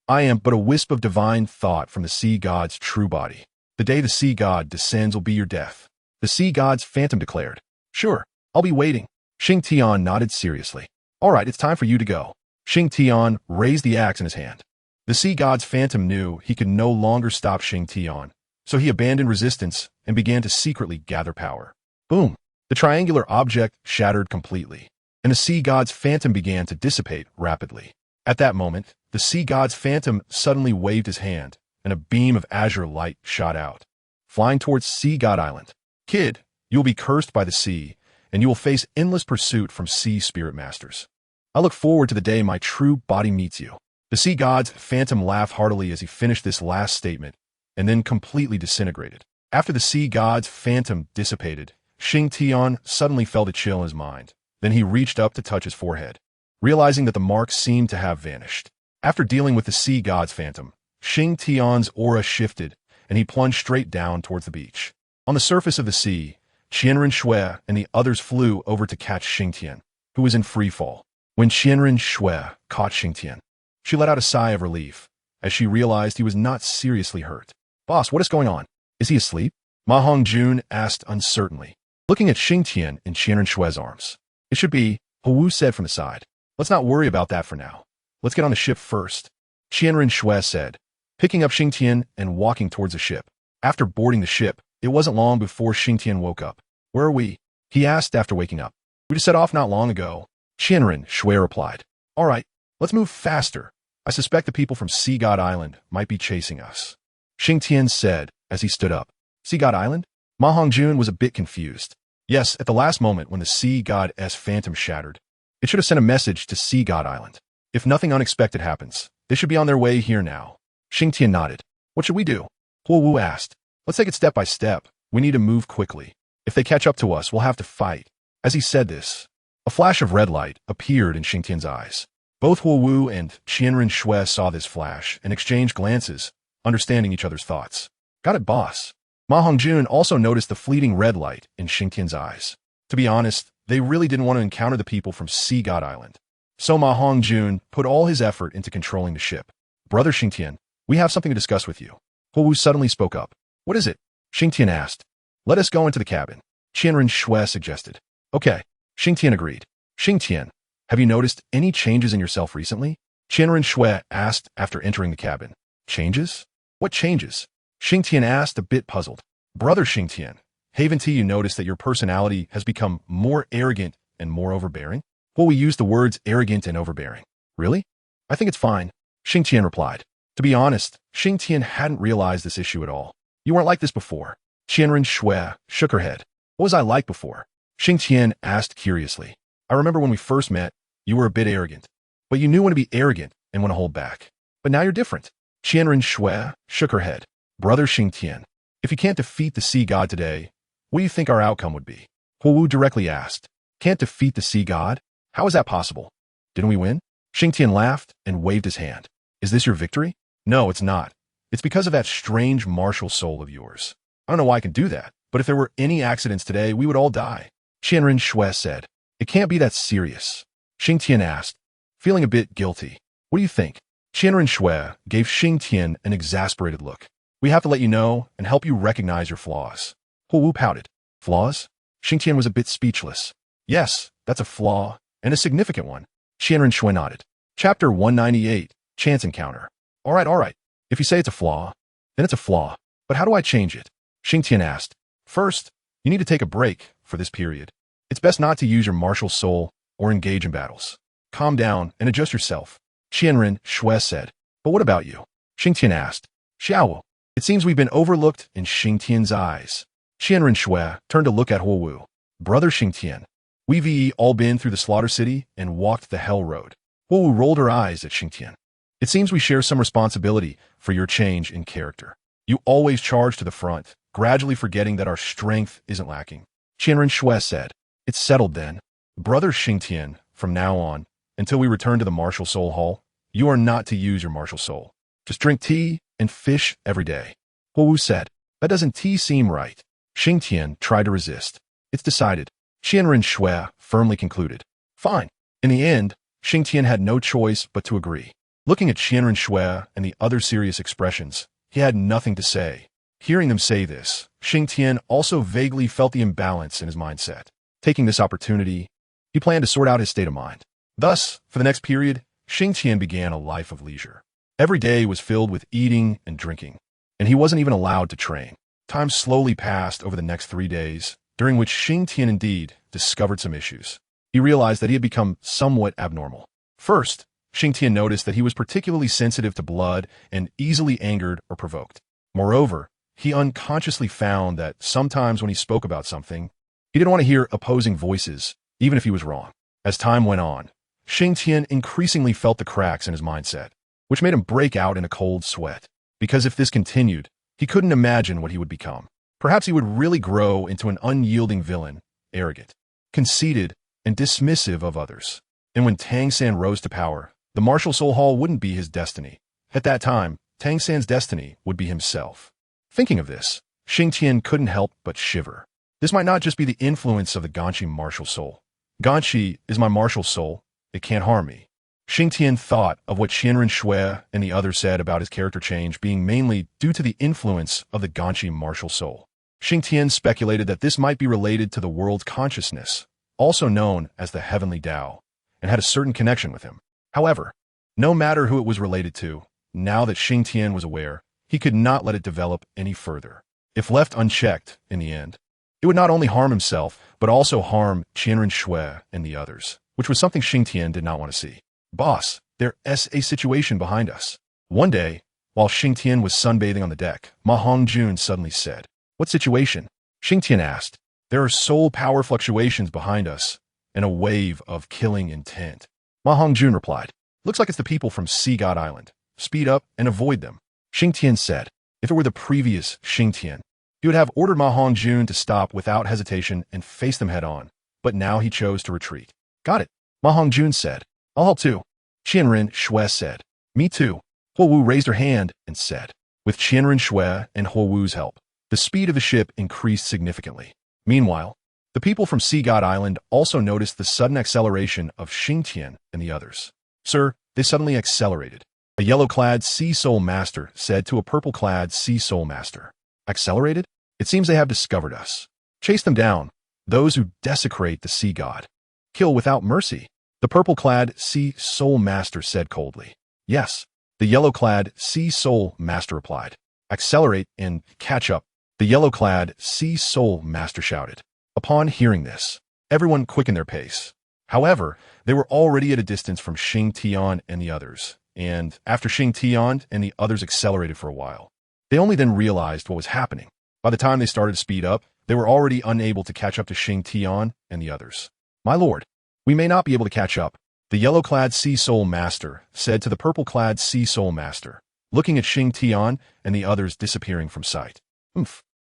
I am but a wisp of divine thought from the sea god's true body. The day the sea god descends will be your death. The sea god's phantom declared. Sure, I'll be waiting. Xingtian nodded seriously. All right, it's time for you to go. Xingtian raised the axe in his hand. The sea god's phantom knew he could no longer stop Xingtian, so he abandoned resistance and began to secretly gather power. Boom! The triangular object shattered completely, and the sea god's phantom began to dissipate rapidly. At that moment, the sea god's phantom suddenly waved his hand, and a beam of azure light shot out, flying towards Sea God Island. Kid, you will be cursed by the sea, and you will face endless pursuit from sea spirit masters. I look forward to the day my true body meets you. The sea god's phantom laughed heartily as he finished this last statement, and then completely disintegrated. After the sea god's phantom dissipated, Xingtian suddenly felt a chill in his mind. Then he reached up to touch his forehead, realizing that the mark seemed to have vanished. After dealing with the sea god's phantom, Xingtian's aura shifted, and he plunged straight down towards the beach. On the surface of the sea, Qianren Shui and the others flew over to catch Xingtian, who was in free fall. When Qianren Shui caught Xingtian, she let out a sigh of relief, as she realized he was not seriously hurt. Boss, what is going on? Is he asleep? Ma Hongjun asked uncertainly, looking at Xingtian in Qianren Shui's arms. It should be, Hu said from the side. Let's not worry about that for now. Let's get on the ship first, Qianren Shui said, picking up Xingtian and walking towards the ship. After boarding the ship, it wasn't long before Xingtian woke up. Where are we? He asked after waking up. We just set off not long ago, Qianren Shui replied. All right, let's move faster. I suspect the people from Sea God Island might be chasing us, Xingtian said as he stood up. Sea God Island? Ma Hongjun was a bit confused. Yes, at the last moment when the Sea God's phantom shattered, it should have sent a message to Sea God Island. If nothing unexpected happens, they should be on their way here now. Xingtian nodded. What should we do? Hu asked. Let's take it step by step. We need to move quickly. If they catch up to us, we'll have to fight. As he said this, a flash of red light appeared in Xingtian's eyes. Both Hu and Qianren Shui saw this flash and exchanged glances, understanding each other's thoughts. Got it, boss. Ma Hongjun also noticed the fleeting red light in Xingtian's eyes. To be honest, they really didn't want to encounter the people from Sea God Island. So Ma Hongjun put all his effort into controlling the ship. Brother Xingtian, we have something to discuss with you. Hu suddenly spoke up. What is it? Xingtian asked. Let us go into the cabin, Qianren Shui suggested. Okay, Xingtian agreed. Xingtian, have you noticed any changes in yourself recently? Qianren Shui asked after entering the cabin. Changes? What changes? Xingtian asked, a bit puzzled. Brother Xingtian, haven't you noticed that your personality has become more arrogant and more overbearing? Well, we use the words arrogant and overbearing. Really? I think it's fine, Xingtian replied. To be honest, Xingtian hadn't realized this issue at all. You weren't like this before. Qianren Shui shook her head. What was I like before? Xingtian asked curiously. I remember when we first met, you were a bit arrogant. But you knew when to be arrogant and when to hold back. But now you're different. Qianren Shui shook her head. Brother Xingtian, if you can't defeat the sea god today, what do you think our outcome would be? Hu directly asked. Can't defeat the sea god? How is that possible? Didn't we win? Xingtian laughed and waved his hand. Is this your victory? No, it's not. It's because of that strange martial soul of yours. I don't know why I can do that, but if there were any accidents today, we would all die. Qianren Shui said. It can't be that serious. Xingtian asked, feeling a bit guilty. What do you think? Qianren Shui gave Xingtian an exasperated look. We have to let you know and help you recognize your flaws. Hu pouted. Flaws? Xingtian was a bit speechless. Yes, that's a flaw, and a significant one. Qianren Shui nodded. Chapter 198, Chance Encounter. All right. If you say it's a flaw, then it's a flaw. But how do I change it? Xingtian asked. First, you need to take a break for this period. It's best not to use your martial soul or engage in battles. Calm down and adjust yourself, Qianren Shui said. But what about you? Xingtian asked. Xiao, it seems we've been overlooked in Xingtian's eyes. Qianren Shui turned to look at Hu. Brother Xingtian, we've all been through the Slaughter City and walked the Hell Road. Hu rolled her eyes at Xingtian. It seems we share some responsibility for your change in character. You always charge to the front, gradually forgetting that our strength isn't lacking. Qianren Shui said. It's settled then. Brother Xingtian, from now on, until we return to the Martial Soul Hall, you are not to use your martial soul. Just drink tea and fish every day. Hu said. That doesn't seem right. Xingtian tried to resist. It's decided. Qianren Shui firmly concluded. Fine. In the end, Xingtian had no choice but to agree. Looking at Qianren Shui and the other serious expressions, he had nothing to say. Hearing them say this, Xingtian also vaguely felt the imbalance in his mindset. Taking this opportunity, he planned to sort out his state of mind. Thus, for the next period, Xingtian began a life of leisure. Every day was filled with eating and drinking, and he wasn't even allowed to train. Time slowly passed over the next 3 days, during which Xingtian indeed discovered some issues. He realized that he had become somewhat abnormal. First, Xingtian noticed that he was particularly sensitive to blood and easily angered or provoked. Moreover, he unconsciously found that sometimes when he spoke about something, he didn't want to hear opposing voices, even if he was wrong. As time went on, Xingtian increasingly felt the cracks in his mindset, which made him break out in a cold sweat. Because if this continued, he couldn't imagine what he would become. Perhaps he would really grow into an unyielding villain, arrogant, conceited, and dismissive of others. And when Tang San rose to power, the martial soul hall wouldn't be his destiny. At that time, Tang San's destiny would be himself. Thinking of this, Xingtian couldn't help but shiver. This might not just be the influence of the Ganshi martial soul. Ganshi is my martial soul. It can't harm me. Xingtian thought of what Qianren Shui and the others said about his character change being mainly due to the influence of the Ganshi martial soul. Xingtian speculated that this might be related to the world consciousness, also known as the heavenly Tao, and had a certain connection with him. However, no matter who it was related to, now that Xingtian was aware, he could not let it develop any further. If left unchecked, in the end, it would not only harm himself, but also harm Qianren Shui and the others, which was something Xingtian did not want to see. Boss, there's a situation behind us. One day, while Xingtian was sunbathing on the deck, Ma Hongjun suddenly said, "What situation?" Xingtian asked. "There are soul power fluctuations behind us, and a wave of killing intent." Ma Hongjun replied, "Looks like it's the people from Sea God Island. Speed up and avoid them." Xingtian said, if it were the previous Xingtian, he would have ordered Ma Hongjun to stop without hesitation and face them head on, but now he chose to retreat. "Got it," Ma Hongjun said. "I'll help too." Qianren Shui said, "Me too." Huowu raised her hand and said, with Qianren Shui and Huowu's help, the speed of the ship increased significantly. Meanwhile, the people from Sea God Island also noticed the sudden acceleration of Xingtian and the others. "Sir, they suddenly accelerated." A yellow-clad Sea Soul Master said to a purple-clad Sea Soul Master. "Accelerated? It seems they have discovered us. Chase them down, those who desecrate the Sea God. Kill without mercy." The purple-clad Sea Soul Master said coldly. "Yes." The yellow-clad Sea Soul Master replied. "Accelerate and catch up." The yellow-clad Sea Soul Master shouted. Upon hearing this, everyone quickened their pace. However, they were already at a distance from Xingtian and the others, and after Xingtian and the others accelerated for a while, they only then realized what was happening. By the time they started to speed up, they were already unable to catch up to Xingtian and the others. "My lord, we may not be able to catch up," the yellow-clad Sea Soul Master said to the purple-clad Sea Soul Master, looking at Xingtian and the others disappearing from sight.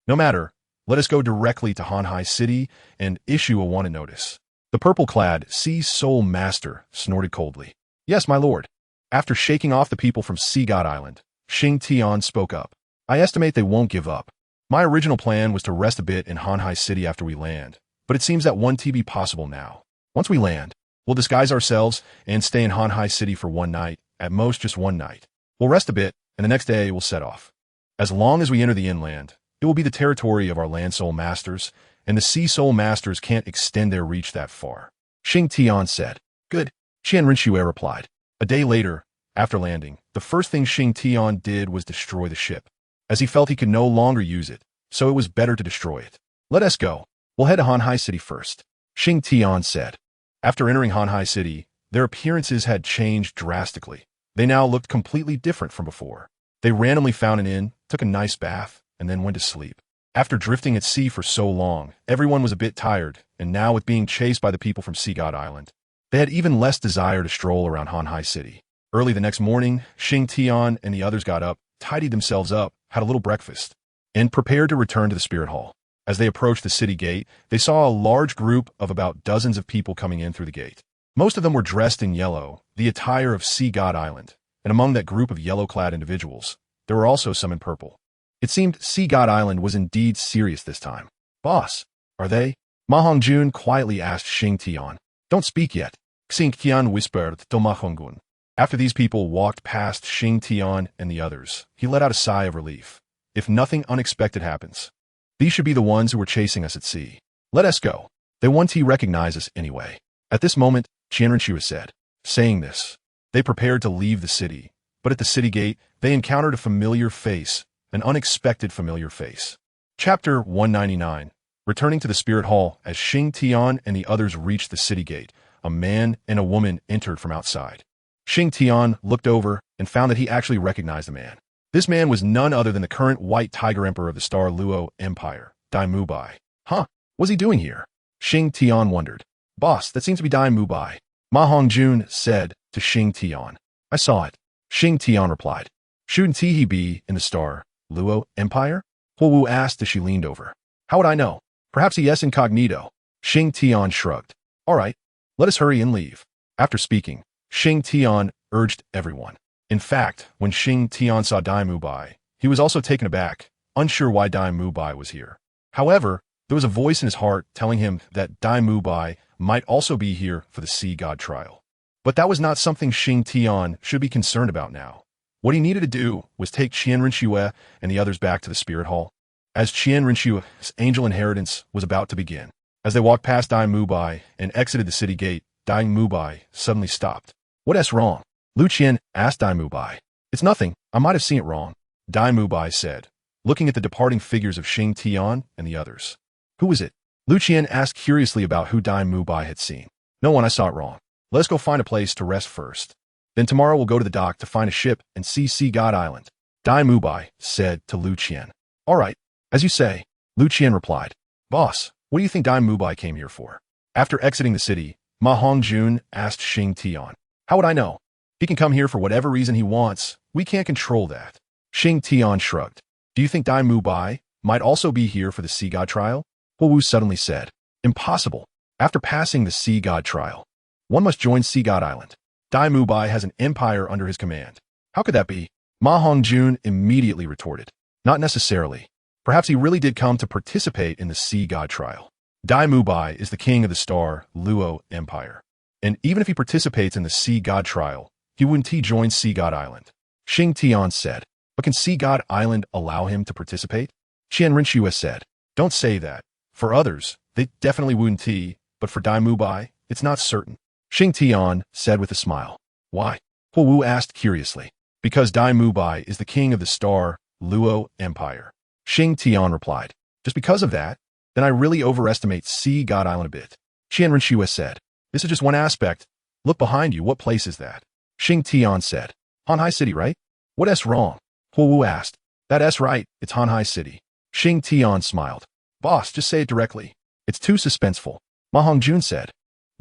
No matter, let us go directly to Hanhai City and issue a wanted notice." The purple-clad Sea Soul Master snorted coldly. "Yes, my lord." After shaking off the people from Sea God Island, Xingtian spoke up. "I estimate they won't give up. My original plan was to rest a bit in Hanhai City after we land, but it seems that one be possible now. Once we land, we'll disguise ourselves and stay in Hanhai City for one night, at most just one night. We'll rest a bit, and the next day we'll set off. As long as we enter the inland, it will be the territory of our land soul masters, and the sea soul masters can't extend their reach that far." Xingtian said. "Good," Qianren Shui replied. A day later, after landing, the first thing Xingtian did was destroy the ship, as he felt he could no longer use it, so it was better to destroy it. "Let us go. We'll head to Hanhai City first," Xingtian said. After entering Hanhai City, their appearances had changed drastically. They now looked completely different from before. They randomly found an inn, took a nice bath, and then went to sleep. After drifting at sea for so long, everyone was a bit tired, and now with being chased by the people from Sea God Island, they had even less desire to stroll around Hanhai City. Early the next morning, Xingtian and the others got up, tidied themselves up, had a little breakfast, and prepared to return to the Spirit Hall. As they approached the city gate, they saw a large group of about dozens of people coming in through the gate. Most of them were dressed in yellow, the attire of Sea God Island, and among that group of yellow-clad individuals, there were also some in purple. It seemed Sea God Island was indeed serious this time. "Boss, are they?" Ma Hongjun quietly asked Xingtian. "Don't speak yet," Xingtian whispered to Ma Hongjun. After these people walked past Xingtian and the others, he let out a sigh of relief. if nothing unexpected happens. These should be the ones who were chasing us at sea. Let us go. They want to recognize us anyway. At this moment, Qianrenshua said. Saying this, they prepared to leave the city, but at the city gate, they encountered a familiar face, an unexpected familiar face. Chapter 199. Returning to the spirit hall, as Xingtian and the others reached the city gate, a man and a woman entered from outside. Xingtian looked over and found that he actually recognized the man. This man was none other than the current White Tiger Emperor of the Douluo Empire, Dai Mubai. Huh? What's he doing here? Xingtian wondered. Boss, that seems to be Dai Mubai. Ma Hongjun said to Xingtian. I saw it. Xingtian replied. Shouldn't he be in the Douluo Empire? Huowu asked as she leaned over. How would I know? Perhaps he is incognito. Xingtian shrugged. All right, let us hurry and leave. After speaking, Xingtian urged everyone. In fact, when Xingtian saw Dai Mubai, he was also taken aback, unsure why Dai Mubai was here. However, there was a voice in his heart telling him that Dai Mubai might also be here for the sea god trial. But that was not something Xingtian should be concerned about now. What he needed to do was take Qianrenshua and the others back to the spirit hall. As Qianrenshua's angel inheritance was about to begin, as they walked past Dai Mubai and exited the city gate, Dai Mubai suddenly stopped. What's wrong? Lu Qian asked Dai Mubai. It's nothing. I might have seen it wrong. Dai Mubai said, looking at the departing figures of Xingtian and the others. Who is it? Lu Qian asked curiously about who Dai Mubai had seen. No one, I saw it wrong. Let's go find a place to rest first. Then tomorrow we'll go to the dock to find a ship and see Sea God Island. Dai Mubai said to Lu Qian. All right, as you say, Lu Qian replied. Boss, what do you think Dai Mubai came here for? After exiting the city, Ma Hongjun asked Xingtian. How would I know? He can come here for whatever reason he wants. We can't control that. Xingtian shrugged. Do you think Dai Mubai might also be here for the sea god trial? Huowu suddenly said. Impossible. After passing the sea god trial, one must join Sea God Island. Dai Mubai has an empire under his command. How could that be? Ma Hongjun immediately retorted. Not necessarily. Perhaps he really did come to participate in the sea god trial. Dai Mubai is the king of the Douluo Empire. And even if he participates in the sea god trial, he wouldn't join Sea God Island. Xingtian said. But can Sea God Island allow him to participate? Qianrenshua said. Don't say that. For others, they definitely wouldn't, but for Dai Mubai, it's not certain. Xingtian said with a smile. Why? Huowu asked curiously. Because Dai Mubai is the king of the Douluo Empire. Xingtian replied. Just because of that? Then I really overestimate Sea God Island a bit. Qianrenshua said. This is just one aspect. Look behind you, what place is that? Xingtian said. Hanhai City, right? What's wrong? Huowu asked. That's right, it's Hanhai City. Xingtian smiled. Boss, just say it directly. It's too suspenseful. Ma Hongjun said.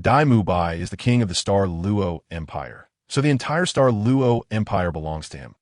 Dai Mubai is the king of the Douluo Empire, so the entire Douluo Empire belongs to him.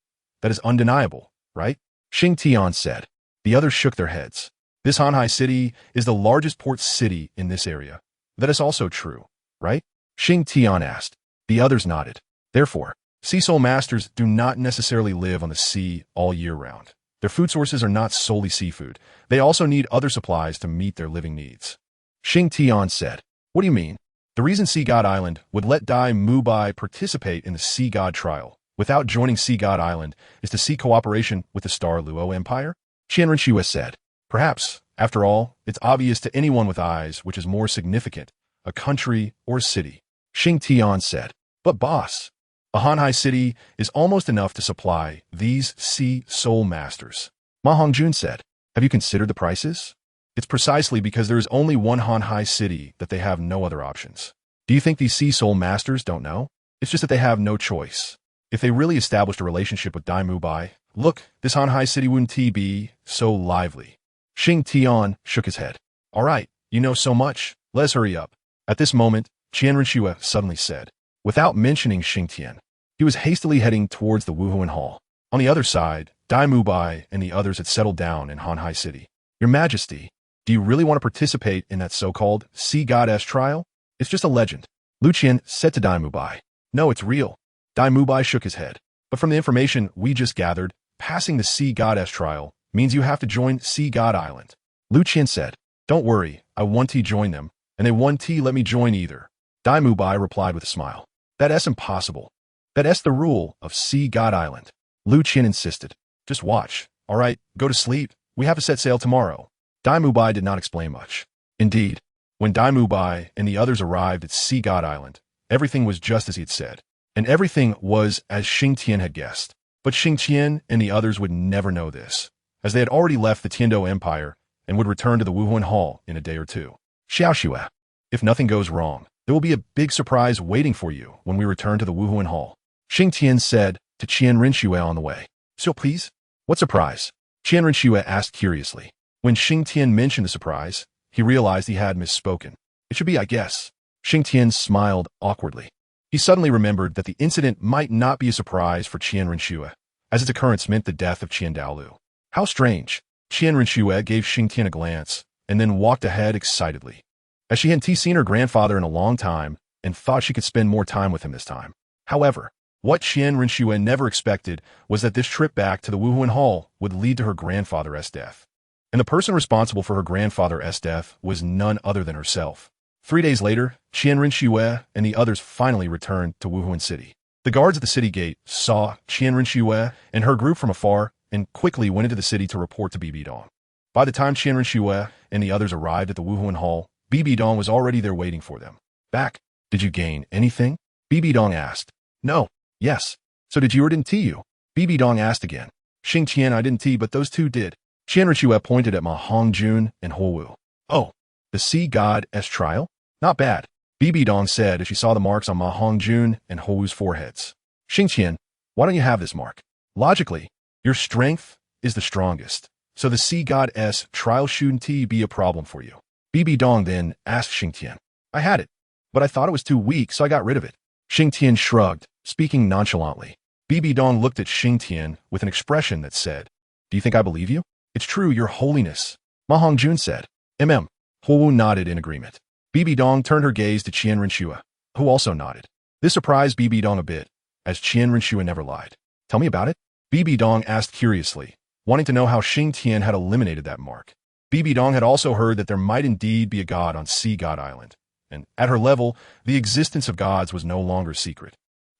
That is undeniable, right? Xingtian said. The others shook their heads. This Hanhai City is the largest port city in this area. That is also true, right? Xingtian asked. The others nodded. Therefore, sea soul masters do not necessarily live on the sea all year round. Their food sources are not solely seafood. They also need other supplies to meet their living needs. Xingtian said. What do you mean? The reason Sea God Island would let Dai Mubai participate in the Sea God trial without joining Sea God Island is to seek cooperation with the Douluo Empire? Qianrenshua said. Perhaps, after all, it's obvious to anyone with eyes which is more significant, a country or city. Xingtian said. But boss, a Hanhai City is almost enough to supply these sea soul masters. Ma Hongjun said. Have you considered the prices? It's precisely because there is only one Hanhai City that they have no other options. Do you think these sea soul masters don't know? It's just that they have no choice. If they really established a relationship with Dai Mubai, look, this Hanhai City wouldn't be so lively. Xingtian shook his head. All right, you know so much. Let's hurry up. At this moment, Qianrenshua suddenly said. Without mentioning Xingtian, he was hastily heading towards the Wuhuan Hall. On the other side, Dai Mubai and the others had settled down in Hanhai City. Your Majesty, do you really want to participate in that so-called sea goddess trial? It's just a legend. Lu Qian said to Dai Mubai. No, it's real. Dai Mubai shook his head. But from the information we just gathered, passing the sea goddess trial means you have to join Sea God Island. Lu Qian said. Don't worry, I want to join them, and they want to let me join either. Dai Mubai replied with a smile. That's impossible. That's the rule of Sea God Island. Lu Qian insisted. Just watch. All right, go to sleep. We have to set sail tomorrow. Dai Mubai did not explain much. Indeed, when Dai Mubai and the others arrived at Sea God Island, everything was just as he had said. And everything was as Xingtian had guessed. But Xingtian and the others would never know this, as they had already left the Tiando Empire and would return to the Wuhuan Hall in a day or two. Xiaoxue, if nothing goes wrong, there will be a big surprise waiting for you when we return to the Wuhuan Hall, Xingtian said to Qian Rinxue on the way. So please? What surprise? Qian Rinxue asked curiously. When Xingtian mentioned the surprise, he realized he had misspoken. It should be, I guess. Xingtian smiled awkwardly. He suddenly remembered that the incident might not be a surprise for Qian Rinxue, as its occurrence meant the death of Qian Dalu. How strange. Qian Rinxue gave Xingtian a glance, and then walked ahead excitedly, as she hadn't seen her grandfather in a long time and thought she could spend more time with him this time. However, what Qian Rinxue never expected was that this trip back to the Wuhuan Hall would lead to her grandfather's death. And the person responsible for her grandfather's death was none other than herself. 3 days later, Qian Rinxue and the others finally returned to Wuhuan City. The guards at the city gate saw Qian Rinxue and her group from afar and quickly went into the city to report to Bibi Dong. By the time Qian Rinxue and the others arrived at the Wuhuan Hall, Bibi Dong was already there waiting for them. Back. Did you gain anything? Bibi Dong asked. No. Yes. So did you or didn't you? Bibi Dong asked again. Xingtian, I didn't but those two did. Qian Rinxue pointed at Ma Hongjun and Huowu. Oh, the sea god's trial? Not bad, Bibi Dong said as she saw the marks on Ma Hongjun and Huowu's foreheads. Xingtian, why don't you have this mark? Logically, your strength is the strongest, so the sea god's trial shouldn't be a problem for you. Bibi Dong then asked Xingtian. I had it, but I thought it was too weak, so I got rid of it. Xingtian shrugged, speaking nonchalantly. Bibi Dong looked at Xingtian with an expression that said, Do you think I believe you? It's true, your holiness. Ma Hongjun said. Huowu nodded in agreement. Bibi Dong turned her gaze to Qian Rinxue, who also nodded. This surprised Bibi Dong a bit, as Qian Rinxue never lied. Tell me about it? Bibi Dong asked curiously, wanting to know how Xingtian had eliminated that mark. Bibi Dong had also heard that there might indeed be a god on Sea God Island, and at her level, the existence of gods was no longer secret.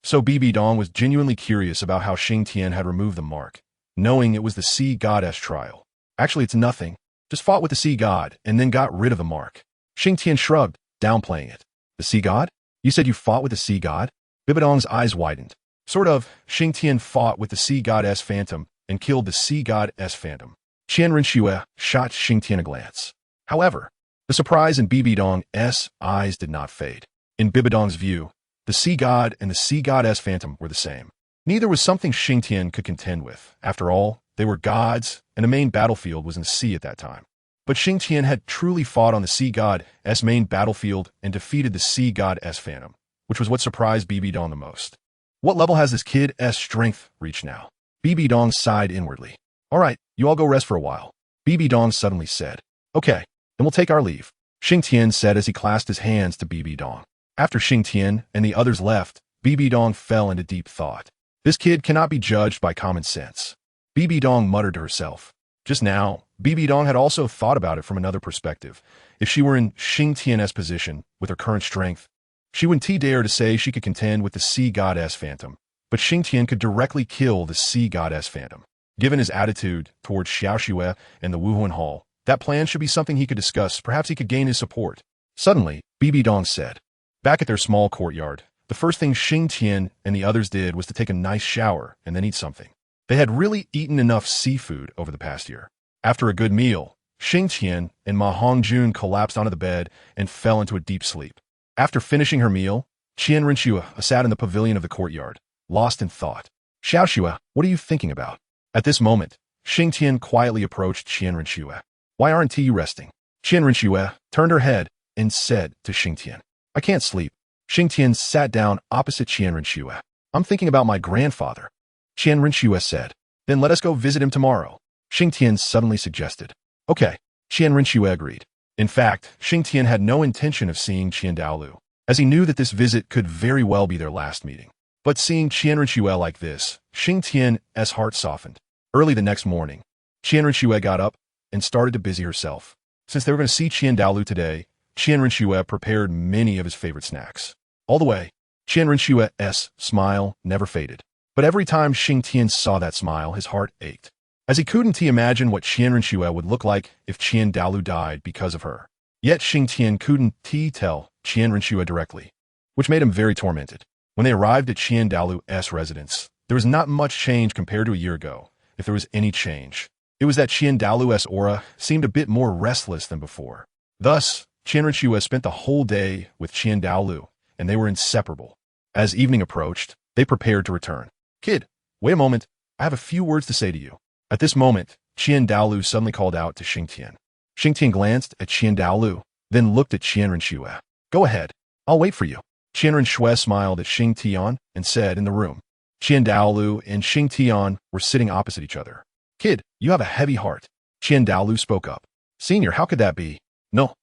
So Bibi Dong was genuinely curious about how Xingtian had removed the mark, knowing it was the sea god's trial. Actually, it's nothing. Just fought with the sea god and then got rid of the mark. Xingtian shrugged, downplaying it. The sea god? You said you fought with the sea god? Bibi Dong's eyes widened. Sort of. Xingtian fought with the sea god's phantom and killed the sea god's phantom. Qian Rinxue shot Xingtian a glance. However, the surprise in Bibi Dong's eyes did not fade. In Bibi Dong's view, the sea god and the sea god's phantom were the same. Neither was something Xingtian could contend with. After all, they were gods, and the main battlefield was in the sea at that time. But Xingtian had truly fought on the sea god's main battlefield and defeated the sea god's phantom, which was what surprised Bibi Dong the most. What level has this kid's strength reached now? Bibi Dong sighed inwardly. All right, you all go rest for a while. Bibi Dong suddenly said. Okay, then we'll take our leave, Xingtian said as he clasped his hands to Bibi Dong. After Xingtian and the others left, Bibi Dong fell into deep thought. This kid cannot be judged by common sense. Bibi Dong muttered to herself. Just now, Bibi Dong had also thought about it from another perspective. If she were in Xingtian's position, with her current strength, she wouldn't dare to say she could contend with the sea god's phantom, but Xingtian could directly kill the sea god's phantom. Given his attitude towards Xiaoxue and the Wuhuan Hall, that plan should be something he could discuss. Perhaps he could gain his support. Suddenly, Bibi Dong said. Back at their small courtyard, the first thing Xingtian and the others did was to take a nice shower and then eat something. They had really eaten enough seafood over the past year. After a good meal, Xingtian and Ma Hongjun collapsed onto the bed and fell into a deep sleep. After finishing her meal, Qian Rinxue sat in the pavilion of the courtyard, lost in thought. Xiaoxue, what are you thinking about? At this moment, Xingtian quietly approached Qian Rinxue. Why aren't you resting? Qian Rinxue turned her head and said to Xingtian. I can't sleep. Xingtian sat down opposite Qian Rinxue. I'm thinking about my grandfather. Qian Rinxue said. Then let us go visit him tomorrow, Xingtian suddenly suggested. Okay, Qian Rinxue agreed. In fact, Xingtian had no intention of seeing Qian Dalu, as he knew that this visit could very well be their last meeting. But seeing Qian Rinxue like this, Xingtian's heart softened. Early the next morning, Qian Rinxue got up and started to busy herself. Since they were going to see Qian Dalu today, Qian Rinxue prepared many of his favorite snacks. All the way, Qian Rinxue's smile never faded. But every time Xingtian saw that smile, his heart ached. as he couldn't imagine what Qianren would look like if Qian Dalu died because of her. Yet Xingtian couldn't tell Qianren directly, which made him very tormented. When they arrived at Qian Dalu's residence, there was not much change compared to a year ago, if there was any change. It was that Qian Dalu's aura seemed a bit more restless than before. Thus, Qianren spent the whole day with Qian Dalu, and they were inseparable. As evening approached, they prepared to return. "Kid, wait a moment, I have a few words to say to you." At this moment, Qian Dalu suddenly called out to Xingtian. Xingtian glanced at Qian Dalu, then looked at Qianren. "Go ahead, I'll wait for you." Qianren smiled at Xingtian and said in the room. Qian Dalu and Xingtian were sitting opposite each other. "Kid, you have a heavy heart." Qian Dalu spoke up. "Senior, how could that be?" No.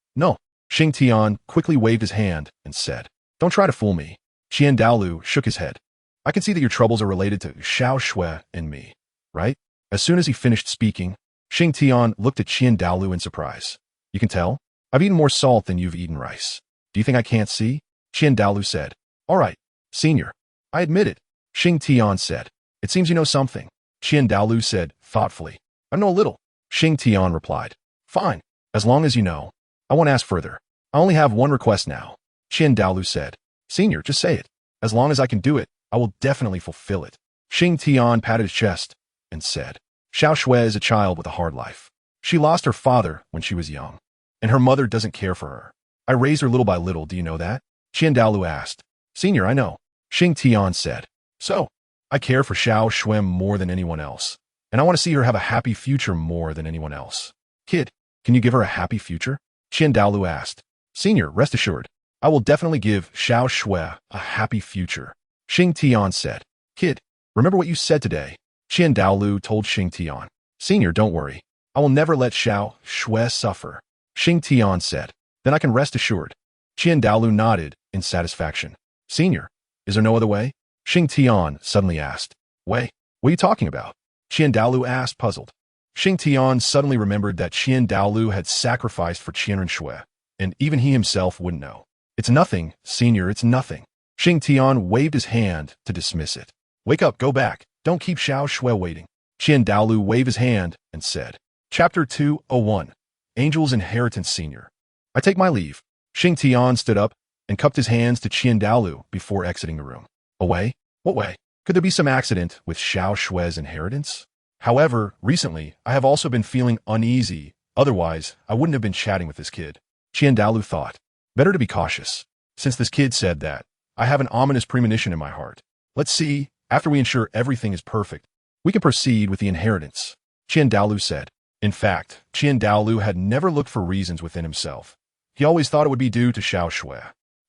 Xingtian quickly waved his hand and said, "Don't try to fool me." Qian Dalu shook his head. "I can see that your troubles are related to Xiao Shui and me, right?" As soon as he finished speaking, Xingtian looked at Qian Dalu in surprise. "You can tell? I've eaten more salt than you've eaten rice. Do you think I can't see?" Qian Dalu said. "All right, senior. I admit it." Xingtian said. "It seems you know something." Qian Dalu said thoughtfully. "I know a little." Xingtian replied. "Fine, as long as you know. I won't ask further. I only have one request now." Qian Dalu said. "Senior, just say it. As long as I can do it, I will definitely fulfill it." Xingtian patted his chest and said, "Xiao Shui is a child with a hard life. She lost her father when she was young, and her mother doesn't care for her. I raised her little by little, do you know that?" Qian Dalu asked. "Senior, I know." Xingtian said. "So, I care for Xiao Shui more than anyone else, and I want to see her have a happy future more than anyone else." "Kid, can you give her a happy future?" Qian Dalu asked. "Senior, rest assured, I will definitely give Xiao Shui a happy future." Xingtian said. "Kid, remember what you said today." Qian Dalu told Xingtian. "Senior, don't worry. I will never let Xiao Shui suffer." Xingtian said. "Then I can rest assured." Qian Dalu nodded in satisfaction. "Senior, is there no other way?" Xingtian suddenly asked. "Way? What are you talking about?" Qian Dalu asked, puzzled. Xingtian suddenly remembered that Qian Dalu had sacrificed for Qianren, and even he himself wouldn't know. "It's nothing, senior, it's nothing." Xingtian waved his hand to dismiss it. "Wake up, go back. Don't keep Xiao Shui waiting." Qian Dalu waved his hand and said. Chapter 201. Angel's Inheritance Senior. "I take my leave." Xingtian stood up and cupped his hands to Qian Dalu before exiting the room. "Away? What way? Could there be some accident with Xiao Shui's inheritance? However, recently, I have also been feeling uneasy. Otherwise, I wouldn't have been chatting with this kid." Qian Dalu thought. "Better to be cautious. Since this kid said that, I have an ominous premonition in my heart. Let's see, after we ensure everything is perfect, we can proceed with the inheritance." Qian Dalu said. In fact, Qian Dalu had never looked for reasons within himself. He always thought it would be due to Xiao Shui.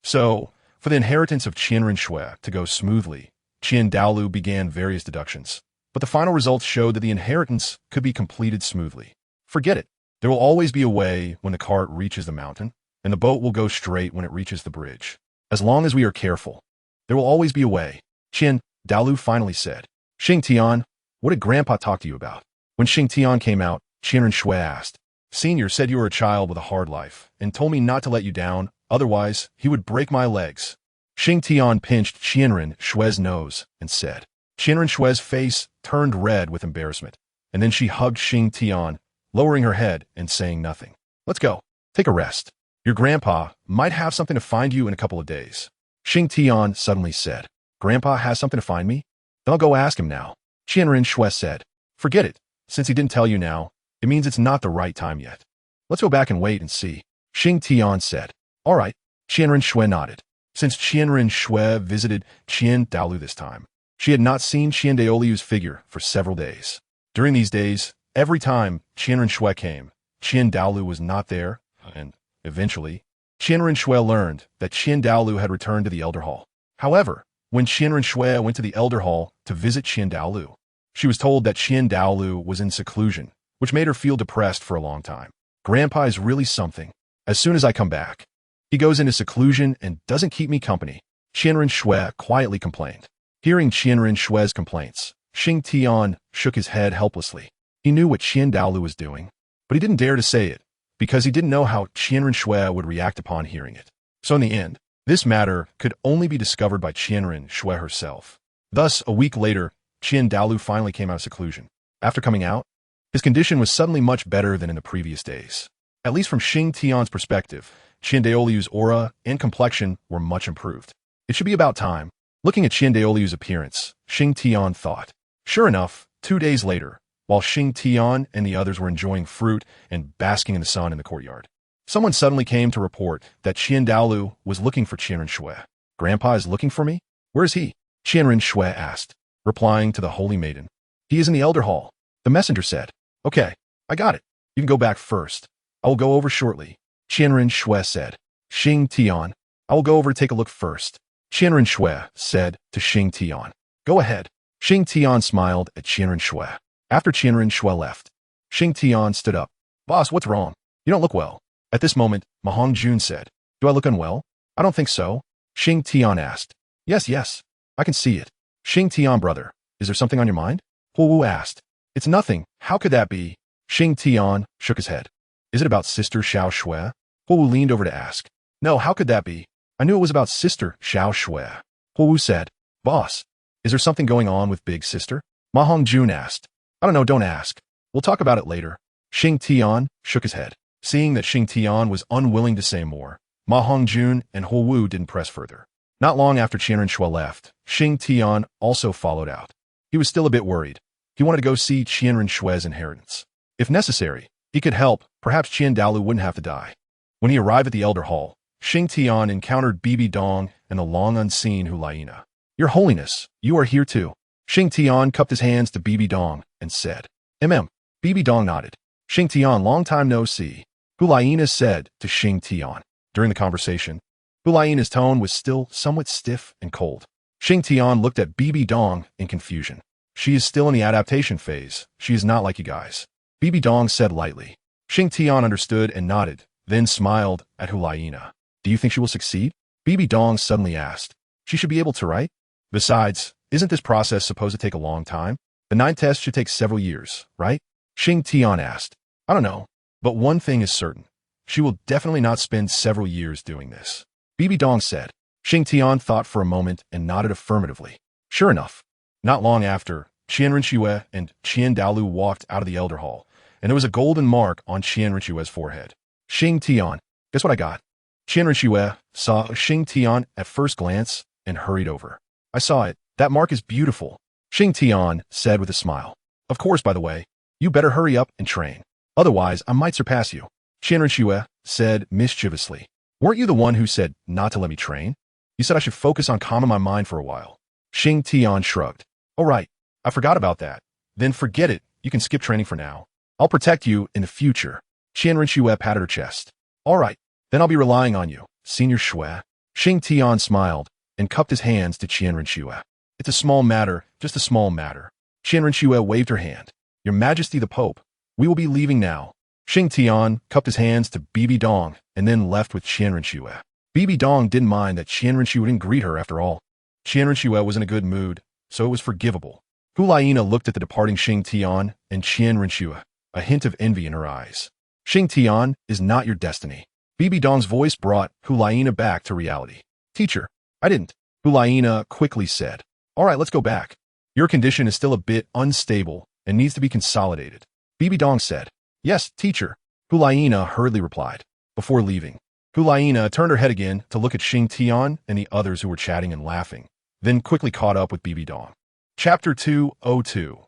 So, for the inheritance of Qianren to go smoothly, Qian Dalu began various deductions. But the final results showed that the inheritance could be completed smoothly. Forget it. There will always be a way when the cart reaches the mountain, and the boat will go straight when it reaches the bridge. As long as we are careful, there will always be a way. Qian Dalu finally said. "Xingtian, what did Grandpa talk to you about?" When Xingtian came out, Qianren asked. "Senior said you were a child with a hard life, and told me not to let you down, otherwise he would break my legs." Xingtian pinched Qianren's nose and said. Qianren's face turned red with embarrassment, and then she hugged Xingtian, lowering her head and saying nothing. "Let's go. Take a rest. Your grandpa might have something to find you in a couple of days." Xingtian suddenly said. "Grandpa has something to find me? Then I'll go ask him now." Qianren said. "Forget it. Since he didn't tell you now, it means it's not the right time yet. Let's go back and wait and see." Xingtian said. "All right." Qianren nodded. Since Qianren visited Qian Dalu this time, she had not seen Qian Daolu's figure for several days. During these days, every time Qianren came, Qian Dalu was not there, and eventually, Qianren learned that Qian Dalu had returned to the Elder Hall. However, when Qianren went to the Elder Hall to visit Qian Dalu, she was told that Qian Dalu was in seclusion, which made her feel depressed for a long time. "Grandpa is really something. As soon as I come back, he goes into seclusion and doesn't keep me company," Qianren quietly complained. Hearing Qianren's complaints, Xingtian shook his head helplessly. He knew what Qian Dalu was doing, but he didn't dare to say it, because he didn't know how Qianren would react upon hearing it. So in the end, this matter could only be discovered by Qianren herself. Thus, a week later, Qian Dalu finally came out of seclusion. After coming out, His condition was suddenly much better than in the previous days. At least from Xingtian's perspective, San'sDual's aura and complexion were much improved. It should be about time. Looking at San'sDual's appearance, Xingtian thought. Sure enough, 2 days later, while Xingtian and the others were enjoying fruit and basking in the sun in the courtyard, someone suddenly came to report that Dalu was looking for Qianren Shui. Grandpa is looking for me? Where is he? Qianren Shui asked, replying to the holy maiden. He is in the elder hall. The messenger said. Okay, I got it. You can go back first. I will go over shortly. Qianren Shui said. Xingtian, I will go over to take a look first. Qianren Shui said to Xingtian. Go ahead. Xingtian smiled at Qianren Shui. After Qianren Shui left, Xingtian stood up. Boss, what's wrong? You don't look well. At this moment, Mahong Jun said. Do I look unwell? I don't think so. Xingtian asked. Yes, I can see it. Xingtian, brother, is there something on your mind? Wu asked. It's nothing. How could that be? Xingtian shook his head. Is it about Sister Xiao Shui? Wu leaned over to ask. No, how could that be? I knew it was about Sister Xiao Shui. Wu said. Boss, is there something going on with Big Sister? Mahong Jun asked. I don't know, don't ask. We'll talk about it later. Xingtian shook his head. Seeing that Xingtian was unwilling to say more, Mahong Jun and Wu didn't press further. Not long after Qianren Shui left, Xingtian also followed out. He was still a bit worried. He wanted to go see Qianren Shui's inheritance. If necessary, he could help. Perhaps Dalu wouldn't have to die. When he arrived at the Elder Hall, Xingtian encountered Bibi Dong and the long-unseen Hulaina. Your Holiness, you are here too. Xingtian cupped his hands to Bibi Dong and said, Bibi Dong nodded. Xingtian, long time no see. Hulaina said to Xingtian. During the conversation, Hulaina's tone was still somewhat stiff and cold. Xingtian looked at Bibi Dong in confusion. She is still in the adaptation phase. She is not like you guys. Bibi Dong said lightly. Xingtian understood and nodded, then smiled at Hulaina. Do you think she will succeed? Bibi Dong suddenly asked. She should be able to, right? Besides, isn't this process supposed to take a long time? The 9 tests should take several years, right? Xingtian asked. I don't know, but one thing is certain. She will definitely not spend several years doing this. Bibi Dong said. Xingtian thought for a moment and nodded affirmatively. Sure enough. Not long after, Qianren Shui and Dalu walked out of the Elder Hall, and there was a golden mark on Qianren Shui's forehead. Xingtian, guess what I got? Qianren Shui saw Xingtian at first glance and hurried over. I saw it. That mark is beautiful. Xingtian said with a smile. Of course, by the way, you better hurry up and train. Otherwise, I might surpass you. Qianren Shui said mischievously. Weren't you the one who said not to let me train? You said I should focus on calming my mind for a while. Xingtian shrugged. Oh right, I forgot about that. Then forget it, you can skip training for now. I'll protect you in the future. Qianren Shui patted her chest. All right, then I'll be relying on you, Senior Shui. Xingtian smiled and cupped his hands to Qianren Shui. It's a small matter, just a small matter. Qianren Shui waved her hand. Your Majesty the Pope, we will be leaving now. Xingtian cupped his hands to Bibi Dong and then left with Qianren Shui. Bibi Dong didn't mind that Qianren Shui didn't greet her after all. Qianren Shui was in a good mood, so it was forgivable. Hulaina looked at the departing Xingtian and Qianren Shui, a hint of envy in her eyes. Xingtian is not your destiny. Bibi Dong's voice brought Hulaina back to reality. Teacher, I didn't. Hulaina quickly said. All right, let's go back. Your condition is still a bit unstable and needs to be consolidated. Bibi Dong said. Yes, teacher. Hulaina hurriedly replied. Before leaving, Hulaina turned her head again to look at Xingtian and the others who were chatting and laughing, then quickly caught up with Bibi Dong. Chapter 202.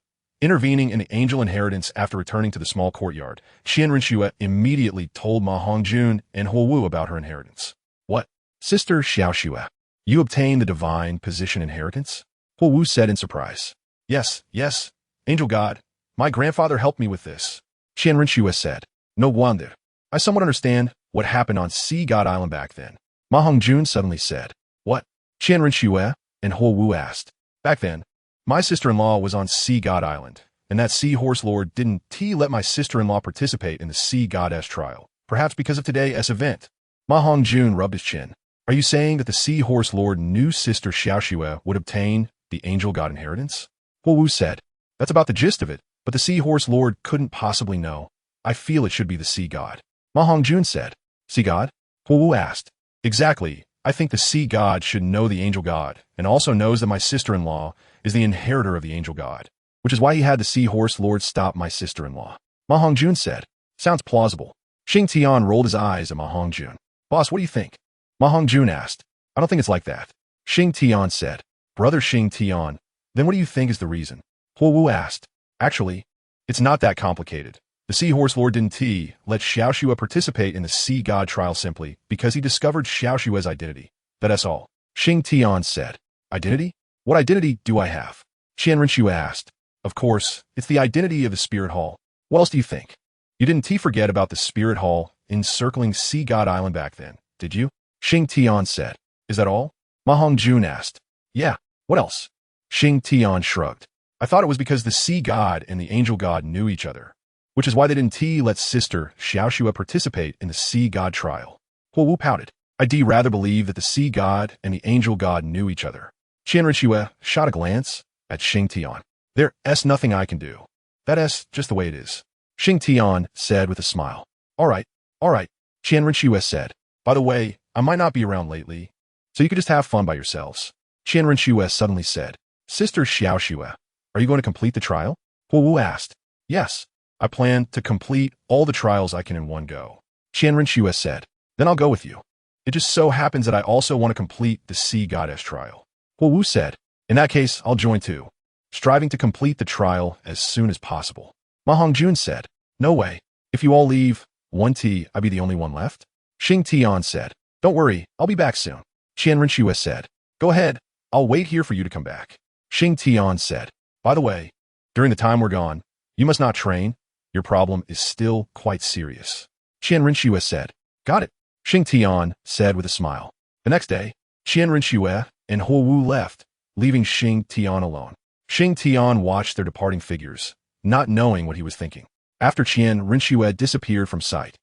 Intervening in the angel inheritance after returning to the small courtyard, Qianren Shui immediately told Mahong Jun and Wu about her inheritance. What? Sister Xiao Shui, you obtained the divine position inheritance? Wu said in surprise. Yes, Angel God, my grandfather helped me with this. Qianren Shui said. No wonder. I somewhat understand what happened on Sea God Island back then. Mahong Jun suddenly said. What? Qianren Shui and Wu asked. Back then, my sister-in-law was on Sea God Island, and that Sea Horse Lord didn't let my sister-in-law participate in the Sea Goddess trial, perhaps because of today's event. Mahong Jun rubbed his chin. Are you saying that the Sea Horse Lord knew Sister Xiao Shui would obtain the Angel God inheritance? Wu said. That's about the gist of it, but the Sea Horse Lord couldn't possibly know. I feel it should be the Sea God. Mahong Jun said. Sea God? Wu asked. Exactly. I think the Sea God should know the Angel God, and also knows that my sister-in-law is the inheritor of the Angel God. which is why he had the Seahorse Lord stop my sister-in-law. Ma Hongjun said. Sounds plausible. Xingtian rolled his eyes at Ma Hongjun. Boss, what do you think? Ma Hongjun asked. I don't think it's like that. Xingtian said. Brother Xingtian, then what do you think is the reason? Huo Wu asked. Actually, it's not that complicated. The Seahorse Lord didn't let Xiaoxue participate in the Sea God trial simply because he discovered Xiaoxue's identity. That's all. Xingtian said. Identity? What identity do I have? Qian Renxue asked. Of course, it's the identity of the Spirit Hall. What else do you think? You didn't forget about the Spirit Hall encircling Sea God Island back then, did you? Xingtian said. Is that all? Ma Hongjun asked. Yeah, what else? Xingtian shrugged. I thought it was because the Sea God and the Angel God knew each other, which is why they didn't let sister Xiaoxue participate in the Sea God trial. Huo Wu pouted. I'd rather believe that the Sea God and the Angel God knew each other. Qian Renxue shot a glance at Xingtian. There's nothing I can do. That's just the way it is. Xingtian said with a smile. All right. Qian Renxue said. By the way, I might not be around lately, so you could just have fun by yourselves. Qian Renxue suddenly said. Sister Xiaoxue, are you going to complete the trial? Huo Wu asked. Yes, I plan to complete all the trials I can in one go. Qian Renxue said. Then I'll go with you. It just so happens that I also want to complete the Sea Goddess trial. Huo Wu said. In that case, I'll join too, striving to complete the trial as soon as possible. Ma Hongjun said. No way. If you all leave, I'd be the only one left? Xingtian said. Don't worry, I'll be back soon. Qian Renxue said. Go ahead, I'll wait here for you to come back. Xingtian said. By the way, during the time we're gone, you must not train. Your problem is still quite serious. Qian Renxue said. Got it. Xingtian said with a smile. The next day, Qian Renxue and Huo Wu left, leaving Xingtian alone. Xingtian watched their departing figures, not knowing what he was thinking. After Qian Renxue disappeared from sight,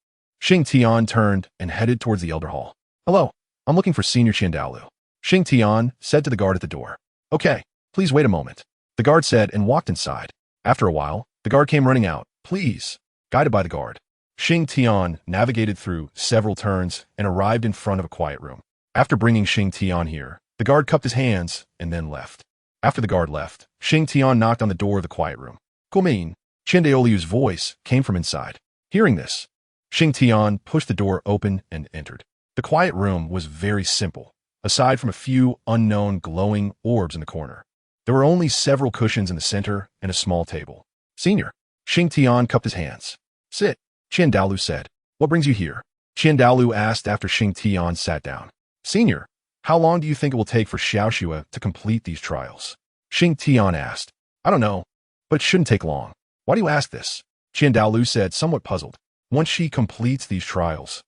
Xingtian turned and headed towards the Elder Hall. Hello, I'm looking for Senior Dalu. Xingtian said to the guard at the door. Okay, please wait a moment. The guard said and walked inside. After a while, the guard came running out. Please. Guided by the guard, Xingtian navigated through several turns and arrived in front of a quiet room. After bringing Xingtian here, the guard cupped his hands and then left. After the guard left, Xingtian knocked on the door of the quiet room. Guomin, Chendeoliu's voice came from inside. Hearing this, Xingtian pushed the door open and entered. The quiet room was very simple, aside from a few unknown glowing orbs in the corner. There were only several cushions in the center and a small table. Senior, Xingtian cupped his hands. Sit, Dalu said. What brings you here? Dalu asked after Xingtian sat down. Senior, how long do you think it will take for Xiaoxue to complete these trials? Xingtian asked. I don't know, but it shouldn't take long. Why do you ask this? Dalu said, somewhat puzzled. Once she completes these trials,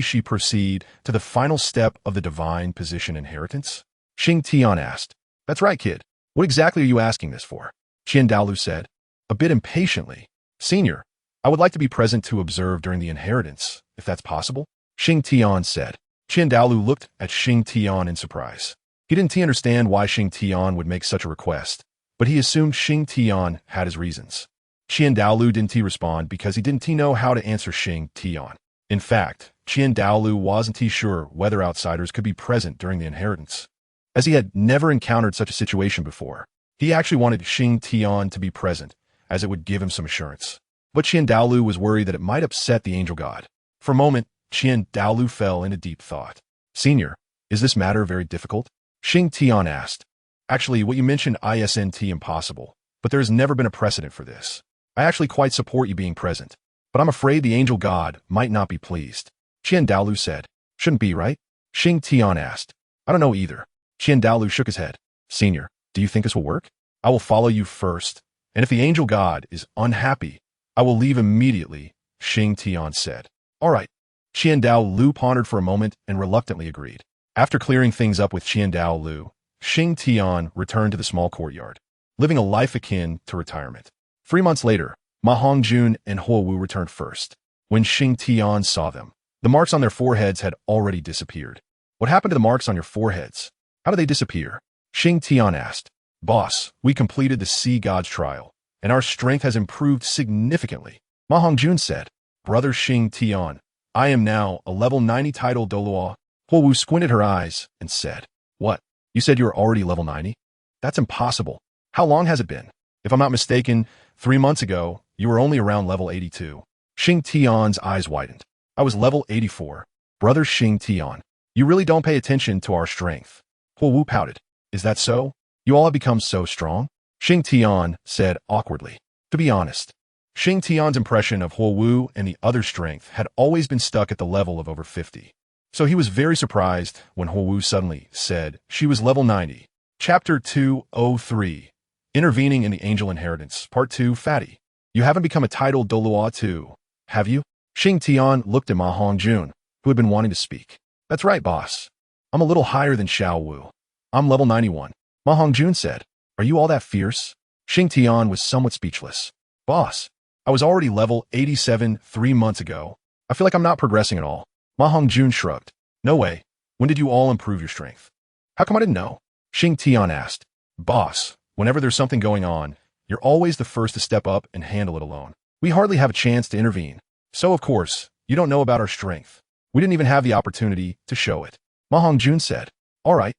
she proceed to the final step of the divine position inheritance? Xingtian asked. That's right, kid. What exactly are you asking this for? Dalu said, a bit impatiently. Senior, I would like to be present to observe during the inheritance, if that's possible. Xingtian said. Dalu looked at Xingtian in surprise. He didn't understand why Xingtian would make such a request, but he assumed Xingtian had his reasons. Dalu didn't respond because he didn't know how to answer Xingtian. In fact, Dalu wasn't sure whether outsiders could be present during the inheritance, as he had never encountered such a situation before. He actually wanted Xingtian to be present, as it would give him some assurance. But Dalu was worried that it might upset the angel god. For a moment, Dalu fell into deep thought. Senior, is this matter very difficult? Xingtian asked. Actually, what you mentioned isn't impossible, but there has never been a precedent for this. I actually quite support you being present, but I'm afraid the angel god might not be pleased. Dalu said. Shouldn't be, right? Xingtian asked. I don't know either. Dalu shook his head. Senior, do you think this will work? I will follow you first, and if the angel god is unhappy, I will leave immediately, Xingtian said. All right. Dalu pondered for a moment and reluctantly agreed. After clearing things up with Dalu, Xingtian returned to the small courtyard, living a life akin to retirement. 3 months later, Ma Hongjun and Huo Wu returned first. When Xingtian saw them, the marks on their foreheads had already disappeared. What happened to the marks on your foreheads? How did they disappear? Xingtian asked. Boss, we completed the Sea God's trial, and our strength has improved significantly. Ma Hongjun said. Brother Xingtian, I am now a level 90 title Douluo. Huo Wu squinted her eyes and said. What? You said you were already level 90? That's impossible. How long has it been? If I'm not mistaken, 3 months ago, you were only around level 82. Xingtian's eyes widened. I was level 84. Brother Xingtian, you really don't pay attention to our strength. Huowu pouted. Is that so? You all have become so strong? Xingtian said awkwardly. To be honest, Xingtian's impression of Huowu and the other strength had always been stuck at the level of over 50. So he was very surprised when Huowu suddenly said she was level 90. Chapter 203. Intervening in the Angel Inheritance, Part 2, Fatty. You haven't become a titled Douluo too, have you? Xingtian looked at Ma Hongjun, who had been wanting to speak. That's right, boss. I'm a little higher than Xiao Wu. I'm level 91. Ma Hongjun said. Are you all that fierce? Xingtian was somewhat speechless. Boss, I was already level 87 3 months ago. I feel like I'm not progressing at all. Ma Hongjun shrugged. No way. When did you all improve your strength? How come I didn't know? Xingtian asked. Boss, whenever there's something going on, you're always the first to step up and handle it alone. We hardly have a chance to intervene. So, of course, you don't know about our strength. We didn't even have the opportunity to show it. Ma Hongjun said. All right.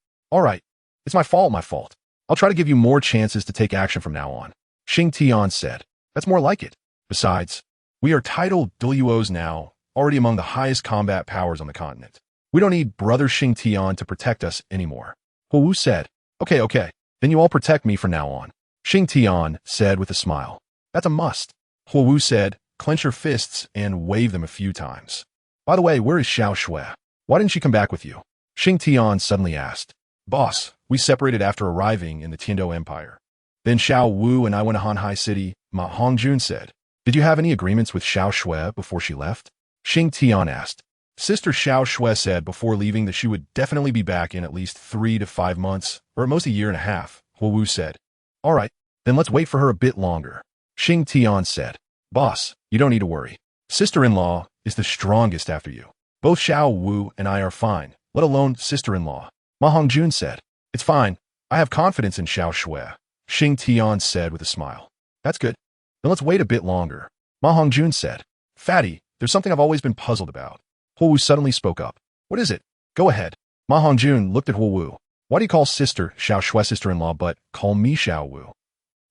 It's my fault. I'll try to give you more chances to take action from now on. Xingtian said. That's more like it. Besides, we are titled Douluos now, already among the highest combat powers on the continent. We don't need Brother Xingtian to protect us anymore. Huowu said. Okay, then you all protect me from now on. Xingtian said with a smile. That's a must. Huowu said, clench your fists and wave them a few times. By the way, where is Xiao Shui? Why didn't she come back with you? Xingtian suddenly asked. Boss, we separated after arriving in the Tiando Empire. Then Xiao Wu and I went to Hanhai City, Ma Hongjun said. Did you have any agreements with Xiao Shui before she left? Xingtian asked. Sister Xiao Shui said before leaving that she would definitely be back in at least 3 to 5 months, or at most a year and a half, Huowu said. All right, then let's wait for her a bit longer. Xingtian said. Boss, you don't need to worry. Sister-in-law is the strongest after you. Both Xiao Wu and I are fine, let alone sister-in-law. Ma Hongjun said. It's fine. I have confidence in Xiao Shui. Xingtian said with a smile. That's good. Then let's wait a bit longer. Ma Hongjun said. Fatty, there's something I've always been puzzled about. Huowu suddenly spoke up. What is it? Go ahead. Ma Hongjun looked at Huowu. Why do you call sister Xiao Shui sister-in-law but call me Xiao Wu?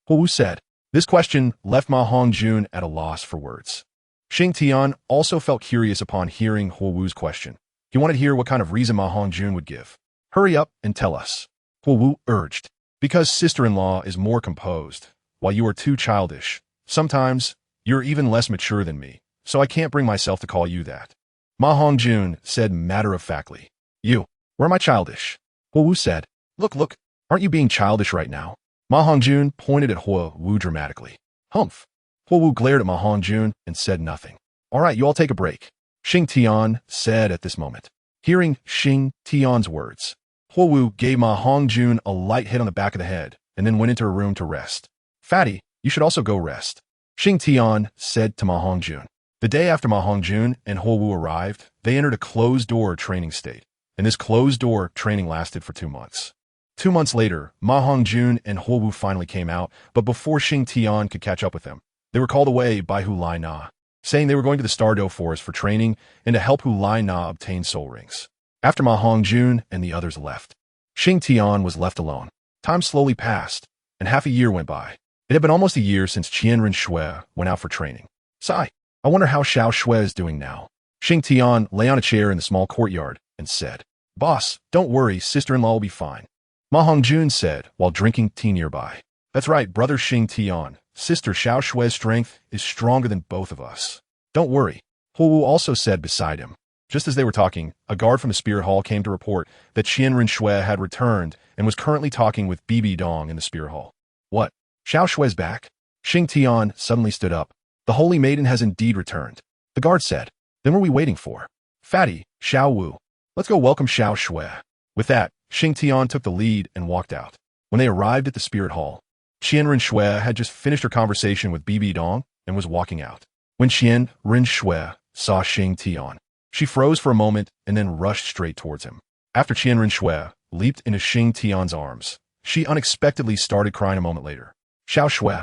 Huowu said. This question left Ma Hongjun at a loss for words. Xingtian also felt curious upon hearing Huowu's question. He wanted to hear what kind of reason Ma Hongjun would give. Hurry up and tell us. Huowu urged. Because sister-in-law is more composed, while you are too childish. Sometimes, you're even less mature than me, so I can't bring myself to call you that. Ma Hongjun said matter-of-factly. You, where am I childish? Huowu said. Look, aren't you being childish right now? Ma Hongjun pointed at Huowu dramatically. Humph. Huowu glared at Ma Hongjun and said nothing. All right, you all take a break. Xingtian said at this moment. Hearing Xingtian's words, Huowu gave Ma Hongjun a light hit on the back of the head and then went into her room to rest. Fatty, you should also go rest. Xingtian said to Ma Hongjun. The day after Ma Hongjun and Huowu arrived, they entered a closed-door training state, and this closed-door training lasted for 2 months. 2 months later, Ma Hongjun and Huowu finally came out, but before Xingtian could catch up with them, they were called away by Hu Lai Na, saying they were going to the Stardo Forest for training and to help Hu Lai Na obtain soul rings. After Ma Hongjun and the others left, Xingtian was left alone. Time slowly passed, and half a year went by. It had been almost a year since Qianren Shui went out for training. Sigh, I wonder how Xiao Shui is doing now. Xingtian lay on a chair in the small courtyard and said, Boss, don't worry, sister-in-law will be fine. Ma Hongjun said while drinking tea nearby. That's right, brother Xingtian. Sister Xiao Shui's strength is stronger than both of us. Don't worry. Huowu also said beside him. Just as they were talking, a guard from the spirit hall came to report that Qianren Shui had returned and was currently talking with Bibi Dong in the spirit hall. What? Xiao Shui's back? Xingtian suddenly stood up. The holy maiden has indeed returned. The guard said. Then what are we waiting for? Fatty, Xiao Wu. Let's go welcome Xiao Shui. With that, Xingtian took the lead and walked out. When they arrived at the spirit hall, Qianren Shui had just finished her conversation with Bibi Dong and was walking out. When Qianren Shui saw Xingtian, she froze for a moment and then rushed straight towards him. After Qianren Shui leaped into Xingtian's arms, she unexpectedly started crying a moment later. Xiao Shui,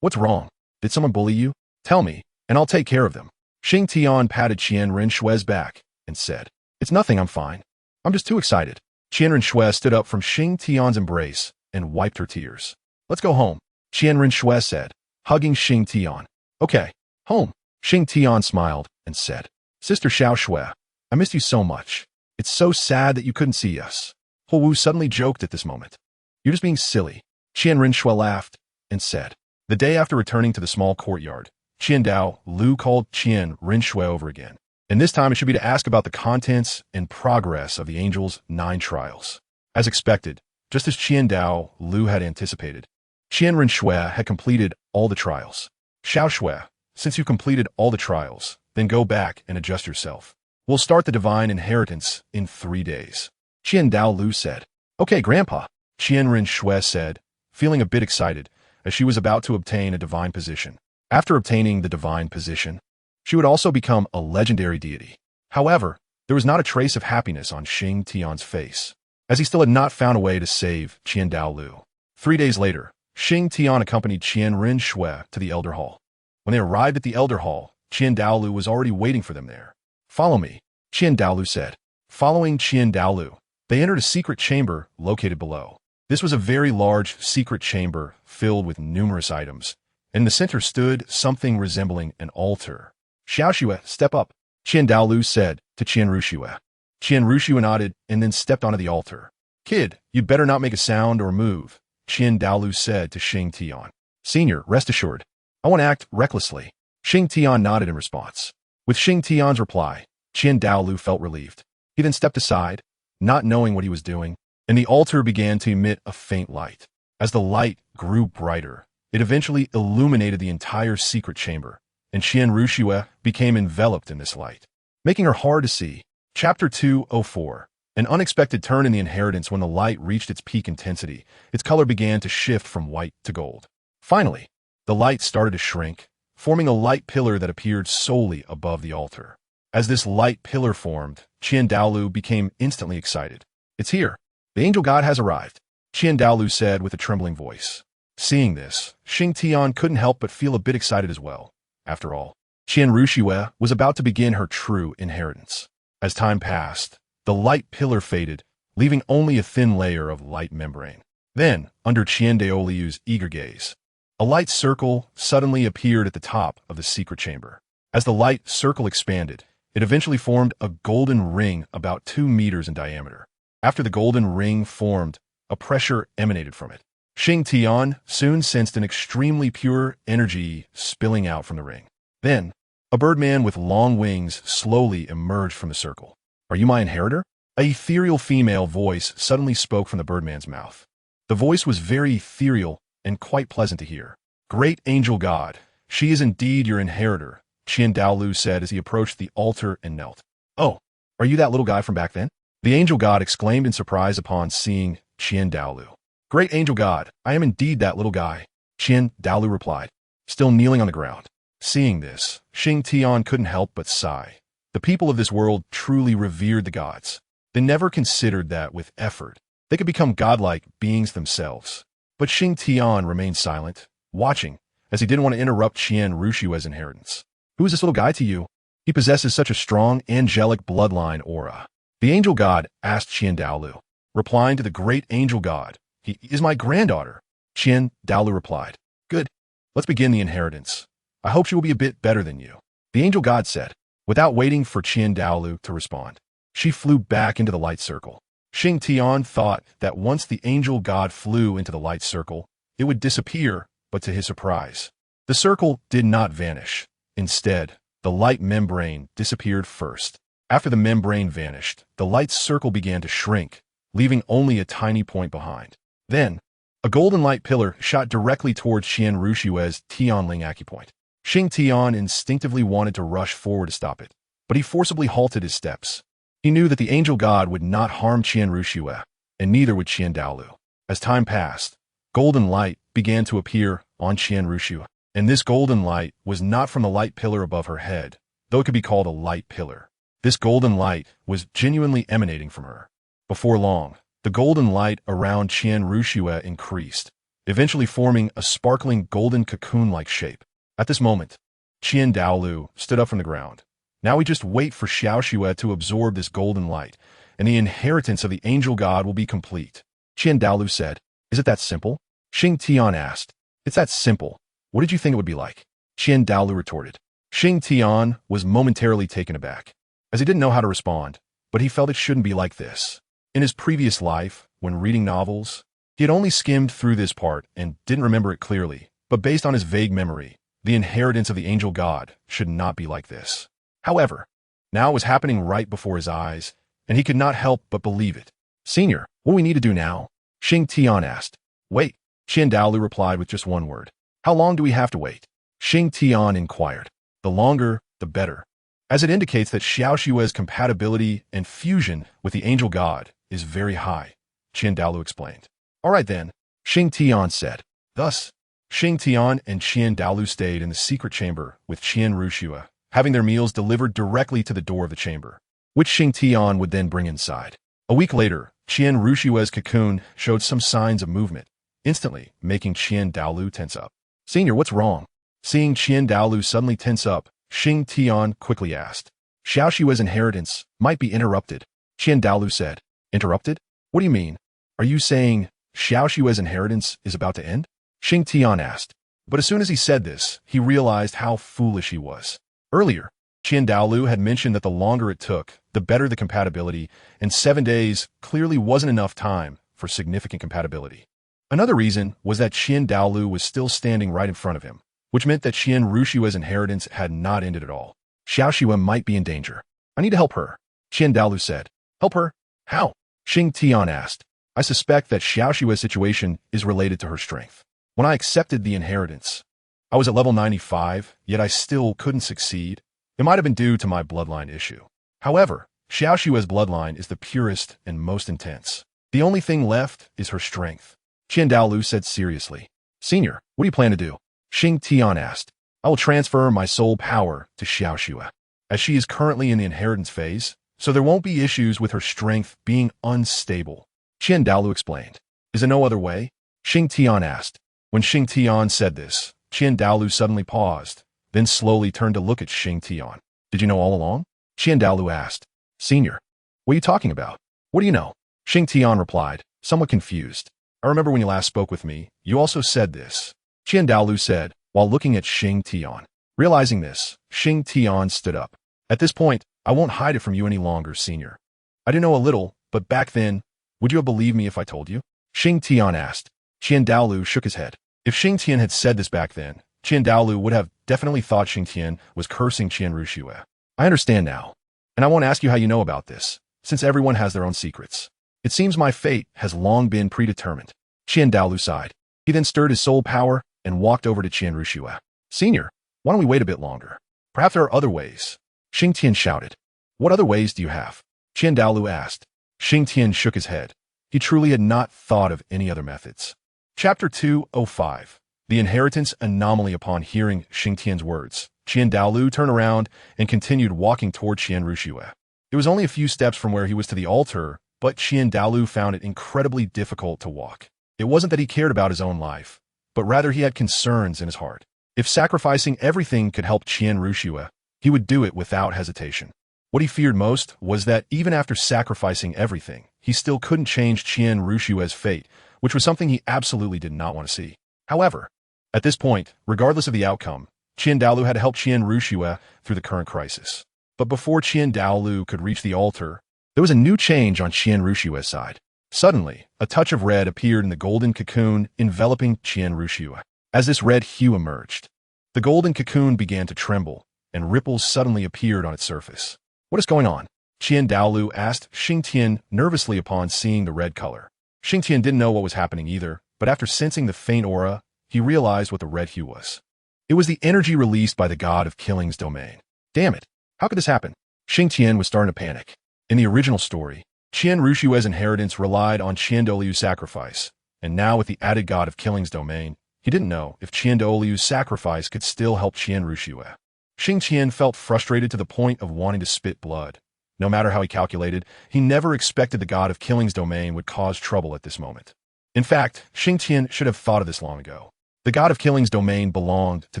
what's wrong? Did someone bully you? Tell me, and I'll take care of them. Xingtian patted Qianren Shui's back and said, It's nothing, I'm fine. I'm just too excited. Qianren Shui stood up from Xingtian's embrace and wiped her tears. Let's go home. Qian Rinxue said, hugging Xingtian. Okay, home. Xingtian smiled and said, Sister Xiaoshui, I missed you so much. It's so sad that you couldn't see us. Hu Wu suddenly joked at this moment. You're just being silly. Qian Rinxue laughed and said. The day after returning to the small courtyard, Dalu called Qian Rinxue over again. And this time it should be to ask about the contents and progress of the Angel's 9 trials. As expected, just as Dalu had anticipated, Qian Rinxue had completed all the trials. Xiaoshui, since you completed all the trials, then go back and adjust yourself. We'll start the divine inheritance in 3 days. Dalu said. Okay, Grandpa, Qian Rinxue said, feeling a bit excited as she was about to obtain a divine position. After obtaining the divine position, she would also become a legendary deity. However, there was not a trace of happiness on Xingtian's face, as he still had not found a way to save Dalu. 3 days later, Xingtian accompanied Qian Rinxue to the Elder Hall. When they arrived at the Elder Hall, Dalu was already waiting for them there. Follow me, Dalu said. Following Dalu, they entered a secret chamber located below. This was a very large secret chamber filled with numerous items. In the center stood something resembling an altar. Xiaoshui, step up, Dalu said to Qian Rinxue. Qian Rinxue nodded and then stepped onto the altar. Kid, you'd better not make a sound or move, Dalu said to Xingtian. Senior, rest assured, I won't act recklessly. Xingtian nodded in response. With Xingtian's reply, Dalu felt relieved. He then stepped aside, not knowing what he was doing, and the altar began to emit a faint light. As the light grew brighter, it eventually illuminated the entire secret chamber, and Qian Rinxue became enveloped in this light, making her hard to see. Chapter 204. An unexpected turn in the inheritance. When the light reached its peak intensity, its color began to shift from white to gold. Finally, the light started to shrink, forming a light pillar that appeared solely above the altar. As this light pillar formed, Dalu became instantly excited. It's here. The angel god has arrived, Dalu said with a trembling voice. Seeing this, Xingtian couldn't help but feel a bit excited as well. After all, Qian Rinxue was about to begin her true inheritance. As time passed, the light pillar faded, leaving only a thin layer of light membrane. Then, under Dalu's eager gaze, a light circle suddenly appeared at the top of the secret chamber. As the light circle expanded, it eventually formed a golden ring about 2 meters in diameter. After the golden ring formed, a pressure emanated from it. Xingtian soon sensed an extremely pure energy spilling out from the ring. Then, a birdman with long wings slowly emerged from the circle. Are you my inheritor? A ethereal female voice suddenly spoke from the birdman's mouth. The voice was very ethereal and quite pleasant to hear. Great angel god, she is indeed your inheritor, Dalu said as he approached the altar and knelt. Oh, are you that little guy from back then? The angel god exclaimed in surprise upon seeing Dalu. Great angel god, I am indeed that little guy, Dalu replied, still kneeling on the ground. Seeing this, Xingtian couldn't help but sigh. The people of this world truly revered the gods. They never considered that with effort, they could become godlike beings themselves. But Xingtian remained silent, watching, as he didn't want to interrupt Qian Rinxue's inheritance. Who is this little guy to you? He possesses such a strong, angelic bloodline aura. The angel god asked Dalu, replying to the great angel god. He is my granddaughter, Dalu replied. Good. Let's begin the inheritance. I hope she will be a bit better than you, the angel god said. Without waiting for Dalu to respond, she flew back into the light circle. Xingtian thought that once the angel god flew into the light circle, it would disappear, but to his surprise, the circle did not vanish. Instead, the light membrane disappeared first. After the membrane vanished, the light circle began to shrink, leaving only a tiny point behind. Then, a golden light pillar shot directly towards Qian Rinxue's Tianling acupoint. Xingtian instinctively wanted to rush forward to stop it, but he forcibly halted his steps. He knew that the angel god would not harm Qian Rinxue, and neither would Dalu. As time passed, golden light began to appear on Qian Rinxue, and this golden light was not from the light pillar above her head, though it could be called a light pillar. This golden light was genuinely emanating from her. Before long, the golden light around Qian Rinxue increased, eventually forming a sparkling golden cocoon-like shape. At this moment, Dalu stood up from the ground. Now we just wait for Xiaoshui to absorb this golden light, and the inheritance of the angel god will be complete. Dalu said. Is it that simple? Xingtian asked. It's that simple. What did you think it would be like? Dalu retorted. Xingtian was momentarily taken aback, as he didn't know how to respond, but he felt it shouldn't be like this. In his previous life, when reading novels, he had only skimmed through this part and didn't remember it clearly, but based on his vague memory, the inheritance of the angel god should not be like this. However, now it was happening right before his eyes, and he could not help but believe it. Senior, what do we need to do now? Xingtian asked. Wait, Dalu replied with just one word. How long do we have to wait? Xingtian inquired. The longer, the better, as it indicates that Xiaoshua's compatibility and fusion with the angel god is very high, Dalu explained. All right then, Xingtian said. Thus, Xingtian and Dalu stayed in the secret chamber with Rushua, having their meals delivered directly to the door of the chamber, which Xingtian would then bring inside. A week later, Rushua's cocoon showed some signs of movement, instantly making Dalu tense up. Senior, what's wrong? Seeing Dalu suddenly tense up, Xingtian quickly asked. Xiaoshua's inheritance might be interrupted, Dalu said. Interrupted? What do you mean? Are you saying Xiaoshua's inheritance is about to end? Xingtian asked. But as soon as he said this, he realized how foolish he was. Earlier, Dalu had mentioned that the longer it took, the better the compatibility, and 7 days clearly wasn't enough time for significant compatibility. Another reason was that Dalu was still standing right in front of him, which meant that Rushua's inheritance had not ended at all. Xiaoshua might be in danger. I need to help her, Dalu said. Help her? How? Xingtian asked. I suspect that Xiaoshua's situation is related to her strength. When I accepted the inheritance, I was at level 95, yet I still couldn't succeed. It might have been due to my bloodline issue. However, Xiaoshua's bloodline is the purest and most intense. The only thing left is her strength, Dalu said seriously. Senior, what do you plan to do? Xingtian asked. I will transfer my soul power to Xiaoshua, as she is currently in the inheritance phase, so there won't be issues with her strength being unstable, Dalu explained. Is there no other way? Xingtian asked. When Xingtian said this, Dalu suddenly paused, then slowly turned to look at Xingtian. Did you know all along? Dalu asked. Senior, what are you talking about? What do you know? Xingtian replied, somewhat confused. I remember when you last spoke with me, you also said this, Dalu said, while looking at Xingtian. Realizing this, Xingtian stood up. At this point, I won't hide it from you any longer, Senior. I do know a little, but back then, would you have believed me if I told you? Xingtian asked. Dalu shook his head. If Xingtian had said this back then, Dalu would have definitely thought Xingtian was cursing Rushua. I understand now, and I won't ask you how you know about this, since everyone has their own secrets. It seems my fate has long been predetermined. Dalu sighed. He then stirred his soul power and walked over to Rushua. Senior, why don't we wait a bit longer? Perhaps there are other ways. Xingtian shouted. What other ways do you have? Dalu asked. Xingtian shook his head. He truly had not thought of any other methods. Chapter 205. The Inheritance Anomaly. Upon hearing Xingtian's words, Dalu turned around and continued walking toward Rushua. It was only a few steps from where he was to the altar, but Dalu found it incredibly difficult to walk. It wasn't that he cared about his own life, but rather he had concerns in his heart. If sacrificing everything could help Rushua, he would do it without hesitation. What he feared most was that even after sacrificing everything, he still couldn't change Rushua's fate, which was something he absolutely did not want to see. However, at this point, regardless of the outcome, Dalu had to help Rushua through the current crisis. But before Dalu could reach the altar, there was a new change on Rushua's side. Suddenly, a touch of red appeared in the golden cocoon enveloping Rushua. As this red hue emerged, the golden cocoon began to tremble, and ripples suddenly appeared on its surface. What is going on? Dalu asked Xingtian nervously upon seeing the red color. Xingtian didn't know what was happening either, but after sensing the faint aura, he realized what the red hue was. It was the energy released by the god of killing's domain. Damn it! How could this happen? Xingtian was starting to panic. In the original story, Rushua's inheritance relied on Douluo's sacrifice, and now with the added god of killing's domain, he didn't know if Douluo's sacrifice could still help Rushua. Xingtian felt frustrated to the point of wanting to spit blood. No matter how he calculated, he never expected the god of killing's domain would cause trouble at this moment. In fact, Xingtian should have thought of this long ago. The god of killing's domain belonged to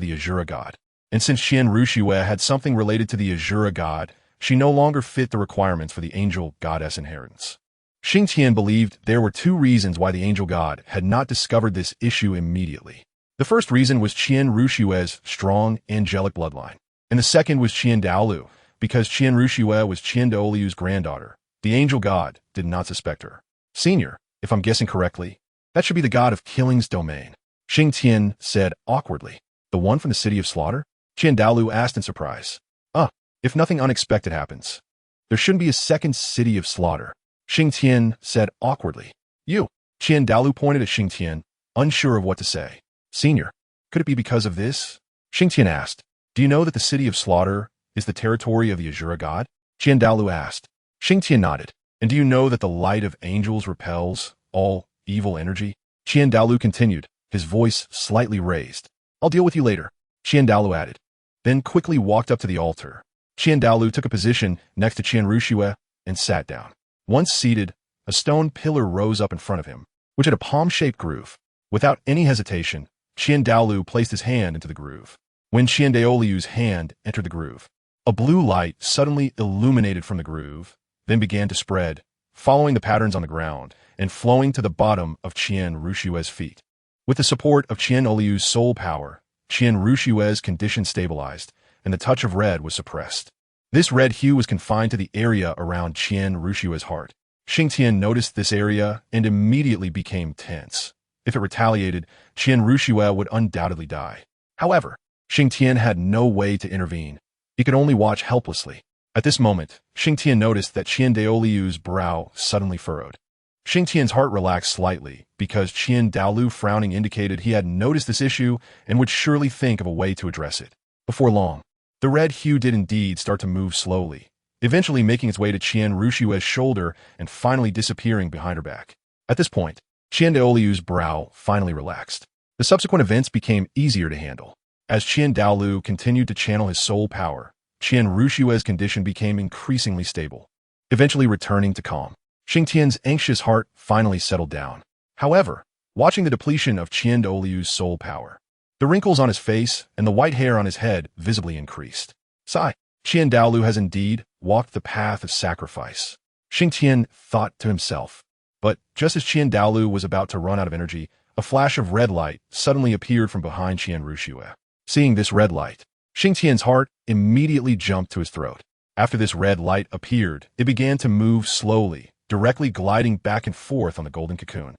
the Azura god, and since Rushua had something related to the Azura god, she no longer fit the requirements for the angel goddess inheritance. Xingtian believed there were two reasons why the angel god had not discovered this issue immediately. The first reason was Qian Rushue's strong, angelic bloodline, and the second was Qian Dalu, because Qian Rushue was Qian Daolu's granddaughter. The angel god did not suspect her. Senior, if I'm guessing correctly, that should be the god of killing's domain, Xingtian said awkwardly. The one from the city of slaughter? Qian Dalu asked in surprise. If nothing unexpected happens, there shouldn't be a second city of slaughter, Xingtian said awkwardly. You, Qian Dalu pointed at Xingtian, unsure of what to say. Senior, could it be because of this? Xingtian asked. Do you know that the city of slaughter is the territory of the Azura god? Qian Dalu asked. Xingtian nodded. And do you know that the light of angels repels all evil energy? Qian Dalu continued, his voice slightly raised. I'll deal with you later, Qian Dalu added, then quickly walked up to the altar. Qian Dalu took a position next to Qian Rushue and sat down. Once seated, a stone pillar rose up in front of him, which had a palm-shaped groove. Without any hesitation, Qian Dalu placed his hand into the groove. When Qian Daolu's hand entered the groove, a blue light suddenly illuminated from the groove, then began to spread, following the patterns on the ground and flowing to the bottom of Qian Rushue's feet. With the support of Qian Daolu's soul power, Qian Rushue's condition stabilized, and the touch of red was suppressed. This red hue was confined to the area around Qian Rushue's heart. Xingtian noticed this area and immediately became tense. If it retaliated, Qian Rushue would undoubtedly die. However, Xingtian had no way to intervene. He could only watch helplessly. At this moment, Xingtian noticed that Qian Daolu's brow suddenly furrowed. Xingtian's heart relaxed slightly, because Qian Dalu frowning indicated he had noticed this issue and would surely think of a way to address it. Before long, the red hue did indeed start to move slowly, eventually making its way to Qian Rushue's shoulder and finally disappearing behind her back. At this point, Qian Daolu's brow finally relaxed. The subsequent events became easier to handle. As Qian Dalu continued to channel his soul power, Qian Rushue's condition became increasingly stable, eventually returning to calm. Xingtian's anxious heart finally settled down. However, watching the depletion of Qian Daolu's soul power, the wrinkles on his face and the white hair on his head visibly increased. Sigh, Qian Dalu has indeed walked the path of sacrifice, Xingtian thought to himself. But just as Qian Dalu was about to run out of energy, a flash of red light suddenly appeared from behind Qian Rushue. Seeing this red light, Xingtian's heart immediately jumped to his throat. After this red light appeared, it began to move slowly, directly gliding back and forth on the golden cocoon.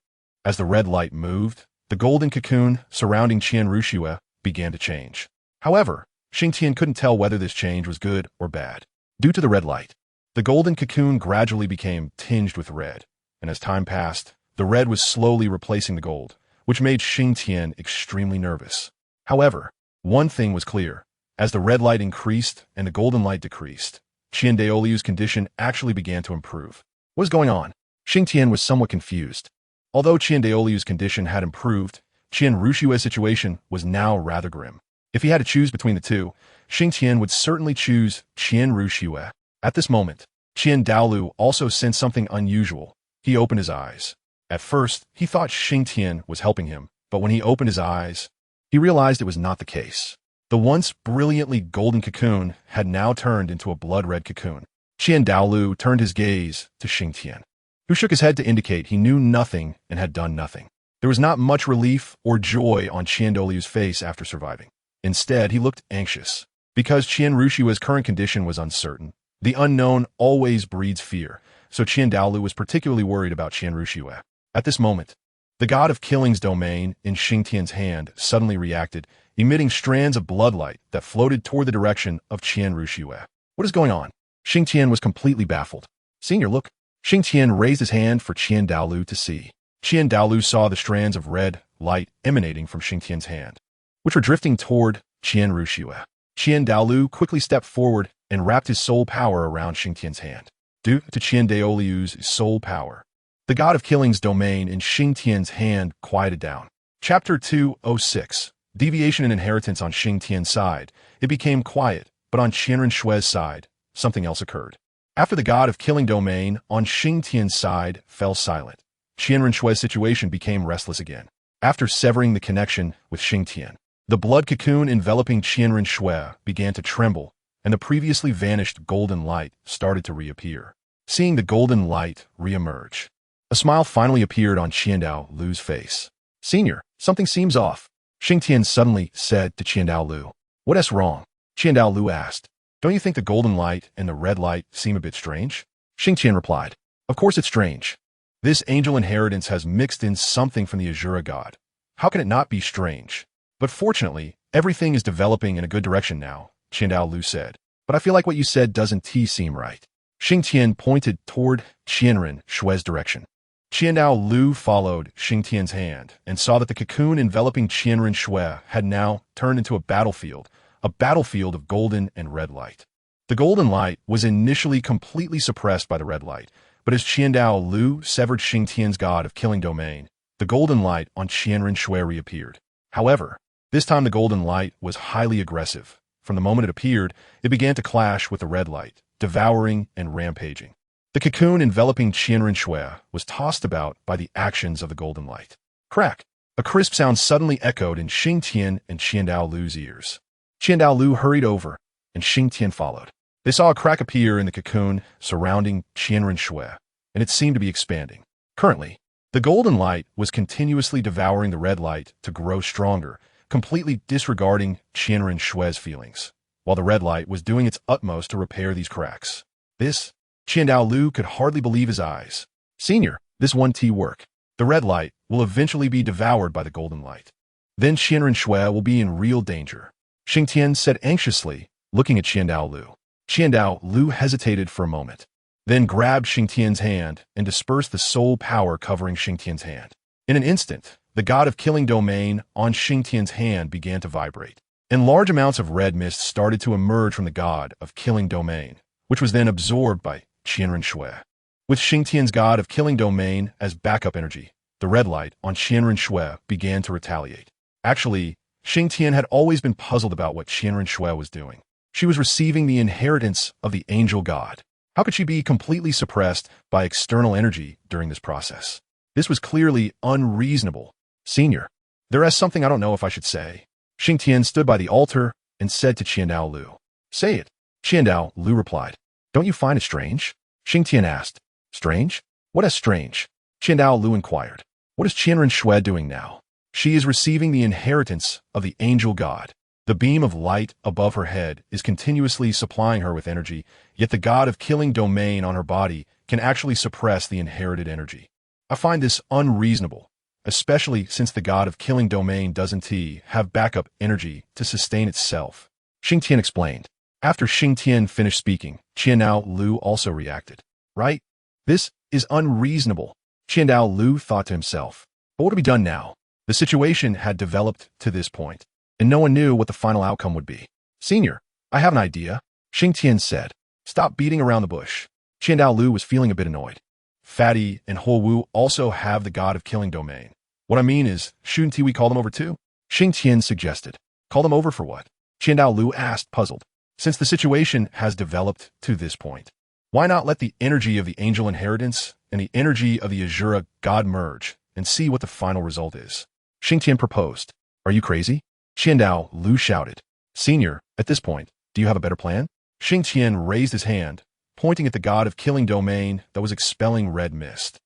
As the red light moved, the golden cocoon surrounding Qian Rushue began to change. However, Xingtian couldn't tell whether this change was good or bad. Due to the red light, the golden cocoon gradually became tinged with red, and as time passed, the red was slowly replacing the gold, which made Xingtian extremely nervous. However, one thing was clear. As the red light increased and the golden light decreased, Qian Daolu's condition actually began to improve. What was going on? Xingtian was somewhat confused. Although Qian Daolu's condition had improved, Qian Rushue's situation was now rather grim. If he had to choose between the two, Xingtian would certainly choose Qian Rushue. At this moment, Qian Dalu also sensed something unusual. He opened his eyes. At first, he thought Xingtian was helping him, but when he opened his eyes, he realized it was not the case. The once brilliantly golden cocoon had now turned into a blood-red cocoon. Qian Dalu turned his gaze to Xingtian, who shook his head to indicate he knew nothing and had done nothing. There was not much relief or joy on Qian Daolu's face after surviving. Instead, he looked anxious. Because Qian Rushue's current condition was uncertain, the unknown always breeds fear, so Qian Dalu was particularly worried about Qian Rushue. At this moment, the god of killing's domain in Xingtian's hand suddenly reacted, emitting strands of bloodlight that floated toward the direction of Qian Rushue. What is going on? Xingtian was completely baffled. Senior, look. Xingtian raised his hand for Qian Dalu to see. Qian Dalu saw the strands of red light emanating from Xingtian's hand, which were drifting toward Qian Rushue. Qian Dalu quickly stepped forward and wrapped his soul power around Xingtian's hand. Due to Qian Daolu's soul power, the god of killing's domain in Xingtian's hand quieted down. Chapter 206. Deviation and inheritance on Xingtian's side. It became quiet, but on Qian Runshue's side, something else occurred. After the god of killing domain on Xingtian's side fell silent, Qian Runshue's situation became restless again. After severing the connection with Xingtian, the blood cocoon enveloping Qian Runshue began to tremble, and the previously vanished golden light started to reappear. Seeing the golden light reemerge, a smile finally appeared on Qian Dalu's face. Senior, something seems off. Xingtian suddenly said to San'sDual. What's wrong? San'sDual asked. Don't you think the golden light and the red light seem a bit strange? Xingtian replied. Of course it's strange. This angel inheritance has mixed in something from the Azura god. How can it not be strange? But fortunately, everything is developing in a good direction now, San'sDual said. But I feel like what you said doesn't seem right. Xingtian pointed toward Qianren Shui's direction. San'sDual followed Xingtian's hand and saw that the cocoon enveloping Qianren Shui had now turned into a battlefield of golden and red light. The golden light was initially completely suppressed by the red light, but as San'sDual severed Xingtian's god of killing domain, the golden light on Qianren Shui reappeared. However, this time the golden light was highly aggressive. From the moment it appeared, it began to clash with the red light, devouring and rampaging. The cocoon enveloping Qianren Shui was tossed about by the actions of the golden light. Crack! A crisp sound suddenly echoed in Xingtian and San'sDual's ears. San'sDual hurried over, and Xingtian followed. They saw a crack appear in the cocoon surrounding Qianren Shui, and it seemed to be expanding. Currently, the golden light was continuously devouring the red light to grow stronger, completely disregarding Qianren Shui's feelings, while the red light was doing its utmost to repair these cracks. San'sDual could hardly believe his eyes. Senior, this won't work. The red light will eventually be devoured by the golden light. Then Qianren Shui will be in real danger. Xingtian said anxiously, looking at San'sDual. San'sDual hesitated for a moment, then grabbed Xingtian's hand and dispersed the soul power covering Xingtian's hand. In an instant, the god of killing domain on Xingtian's hand began to vibrate, and large amounts of red mist started to emerge from the god of killing domain, which was then absorbed by Qianren Shui. With Xingtian's god of killing domain as backup energy, the red light on Qianren Shui began to retaliate. Actually, Xingtian had always been puzzled about what Qianren Shui was doing. She was receiving the inheritance of the angel god. How could she be completely suppressed by external energy during this process? This was clearly unreasonable. Senior, there is something I don't know if I should say. Xingtian stood by the altar and said to San'sDual. Say it. San'sDual replied. Don't you find it strange? Xingtian asked. Strange? What is strange? San'sDual inquired. What is Qianren Shui doing now? She is receiving the inheritance of the angel god. The beam of light above her head is continuously supplying her with energy, yet the god of killing domain on her body can actually suppress the inherited energy. I find this unreasonable, especially since the god of killing domain doesn't have backup energy to sustain itself. Xingtian explained. After Xingtian finished speaking, San'sDual also reacted. Right? This is unreasonable. San'sDual thought to himself. But what to be done now? The situation had developed to this point, and no one knew what the final outcome would be. Senior, I have an idea, Xingtian said. Stop beating around the bush. San'sDual was feeling a bit annoyed. Fatty and Huowu also have the god of killing domain. What I mean is, shouldn't we call them over too? Xingtian suggested. Call them over for what? San'sDual asked, puzzled. Since the situation has developed to this point, why not let the energy of the angel inheritance and the energy of the Azura god merge and see what the final result is? Xingtian proposed. Are you crazy? San'sDual shouted. Senior, at this point, do you have a better plan? Xingtian raised his hand, pointing at the god of killing domain that was expelling red mist.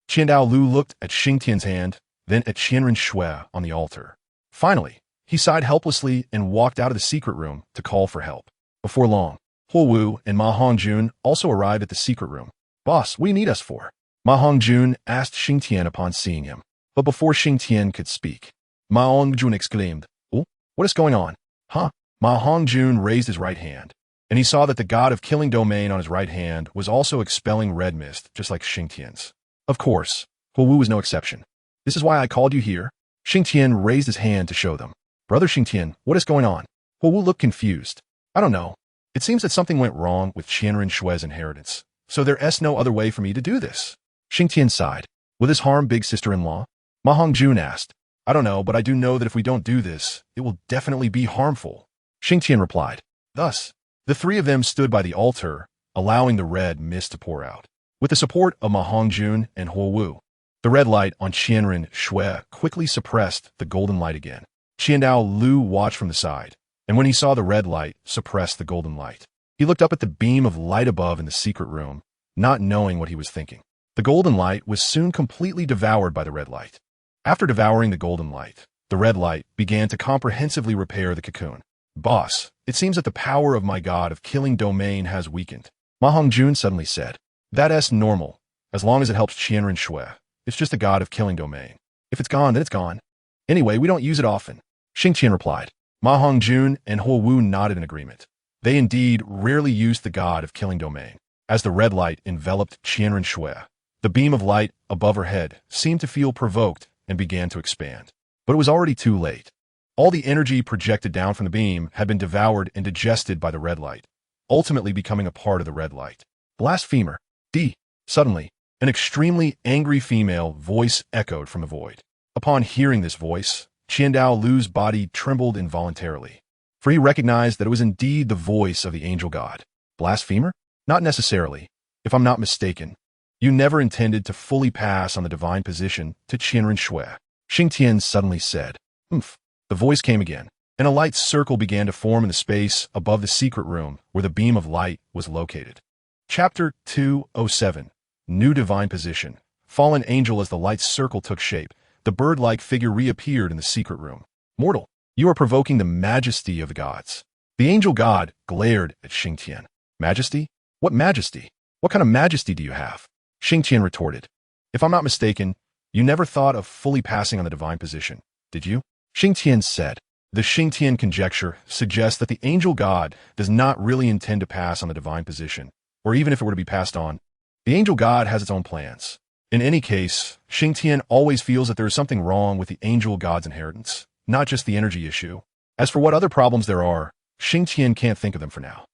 San'sDual looked at Xingtian's hand, then at Qianren Shui on the altar. Finally, he sighed helplessly and walked out of the secret room to call for help. Before long, Huowu and Ma Hongjun also arrived at the secret room. Boss, what do you need us for? Ma Hongjun asked Xingtian upon seeing him. But before Xingtian could speak, Ma Hongjun exclaimed, Oh, what is going on? Huh? Ma Hongjun raised his right hand, and he saw that the god of killing domain on his right hand was also expelling red mist, just like Xingtian's. Of course, Huowu was no exception. This is why I called you here. Xingtian raised his hand to show them. Brother Xingtian, what is going on? Huowu looked confused. I don't know. It seems that something went wrong with Qianren Shui's inheritance, so there is no other way for me to do this. Xingtian sighed. Will this harm big sister-in-law? Ma Hongjun asked. I don't know, but I do know that if we don't do this, it will definitely be harmful. Xingtian replied. Thus, the three of them stood by the altar, allowing the red mist to pour out. With the support of Ma Hongjun and Huowu, the red light on Qianren Shui quickly suppressed the golden light again. San'sDual watched from the side, and when he saw the red light suppress the golden light, he looked up at the beam of light above in the secret room, not knowing what he was thinking. The golden light was soon completely devoured by the red light. After devouring the golden light, The red light began to comprehensively repair the cocoon. Boss, it seems that the power of my god of killing domain has weakened. Ma Hongjun suddenly said. That's normal, as long as it helps Qianren Shui. It's just a god of killing domain. If it's gone, then it's gone. Anyway, we don't use it often. Xingtian replied. Ma Hongjun and Huo Wu nodded in agreement. They indeed rarely used the god of killing domain. As the red light enveloped Qianren Shui, the beam of light above her head seemed to feel provoked and began to expand. But it was already too late. All the energy projected down from the beam had been devoured and digested by the red light, ultimately becoming a part of the red light. Blasphemer. D. Suddenly, an extremely angry female voice echoed from the void. Upon hearing this voice, Qiandao Lu's body trembled involuntarily, for he recognized that it was indeed the voice of the angel god. Blasphemer? Not necessarily. If I'm not mistaken, you never intended to fully pass on the divine position to Qianren Shui. Xingtian suddenly said. The voice came again, and a light circle began to form in the space above the secret room where the beam of light was located. Chapter 207. New Divine Position. Fallen Angel. As the light circle took shape, the bird-like figure reappeared in the secret room. Mortal, you are provoking the majesty of the gods. The angel god glared at Xingtian. Majesty? What majesty? What kind of majesty do you have? Xingtian retorted. If I'm not mistaken, you never thought of fully passing on the divine position, did you? Xingtian said. The Xingtian conjecture suggests that the angel god does not really intend to pass on the divine position, or even if it were to be passed on, the angel god has its own plans. In any case, Xingtian always feels that there is something wrong with the angel god's inheritance, not just the energy issue. As for what other problems there are, Xingtian can't think of them for now.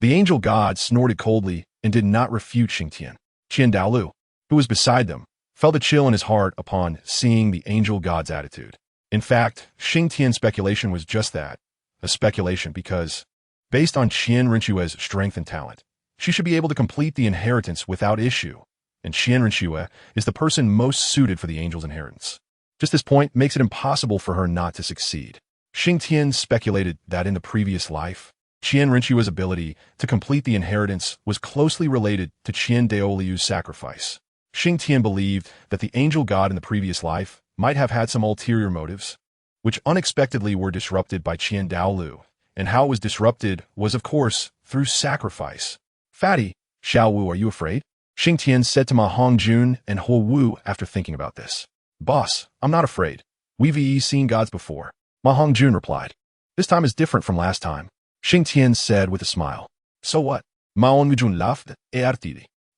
The angel god snorted coldly and did not refute Xingtian. Dalu, who was beside them, felt a chill in his heart upon seeing the angel god's attitude. In fact, Xingtian's speculation was just that, a speculation, because, based on Qianren Shui's strength and talent, she should be able to complete the inheritance without issue, and Qianren Shui is the person most suited for the angel's inheritance. Just this point makes it impossible for her not to succeed. Xingtian speculated that in the previous life, Qianren Shui's ability to complete the inheritance was closely related to Qiandao Liu's sacrifice. Xingtian believed that the angel god in the previous life might have had some ulterior motives, which unexpectedly were disrupted by Qiandao Lu, and how it was disrupted was, of course, through sacrifice. Fatty, Xiao Wu, are you afraid? Xingtian said to Ma Hongjun and Huo Wu after thinking about this. Boss, I'm not afraid. We've seen gods before. Ma Hongjun replied. This time is different from last time. Xingtian said with a smile. So what? Ma Hongjun laughed.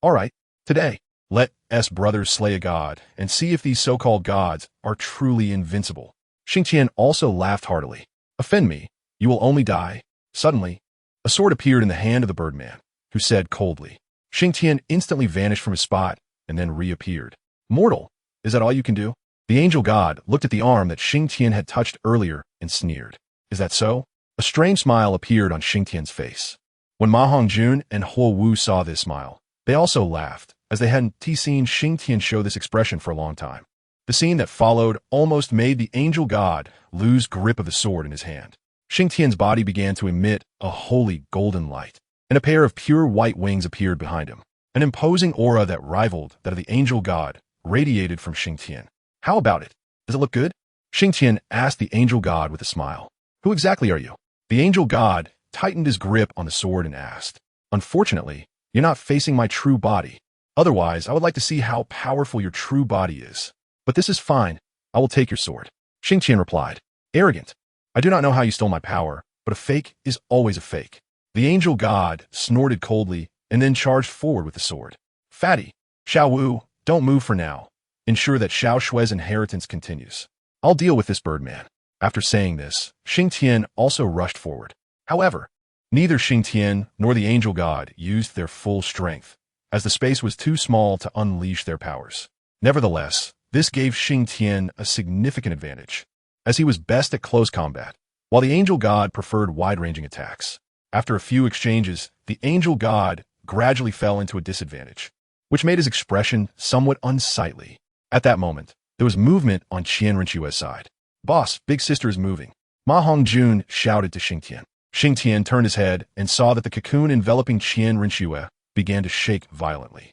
All right, today, let us brothers slay a god and see if these so-called gods are truly invincible. Xingtian also laughed heartily. Offend me, you will only die. Suddenly, a sword appeared in the hand of the birdman, who said coldly. Xingtian instantly vanished from his spot and then reappeared. Mortal, is that all you can do? The angel god looked at the arm that Xingtian had touched earlier and sneered. Is that so? A strange smile appeared on Xingtian's face. When Ma Hongjun and Huo Wu saw this smile, they also laughed, as they hadn't seen Xingtian show this expression for a long time. The scene that followed almost made the angel god lose grip of the sword in his hand. Xingtian's body began to emit a holy golden light, and a pair of pure white wings appeared behind him. An imposing aura that rivaled that of the angel god radiated from Xingtian. How about it? Does it look good? Xingtian asked the angel god with a smile. Who exactly are you? The angel god tightened his grip on the sword and asked. Unfortunately, you're not facing my true body. Otherwise, I would like to see how powerful your true body is. But this is fine. I will take your sword. Xingtian replied. Arrogant. I do not know how you stole my power, but a fake is always a fake. The angel god snorted coldly and then charged forward with the sword. Fatty, Xiao Wu, don't move for now. Ensure that Xiao Shui's inheritance continues. I'll deal with this birdman. After saying this, Xingtian also rushed forward. However, neither Xingtian nor the angel god used their full strength, as the space was too small to unleash their powers. Nevertheless, this gave Xingtian a significant advantage, as he was best at close combat, while the angel god preferred wide-ranging attacks. After a few exchanges, the angel god gradually fell into a disadvantage, which made his expression somewhat unsightly. At that moment, there was movement on Qianren Shui's side. Boss, big sister is moving. Ma Hongjun shouted to Xingtian. Xingtian turned his head and saw that the cocoon enveloping Qianren Shui began to shake violently.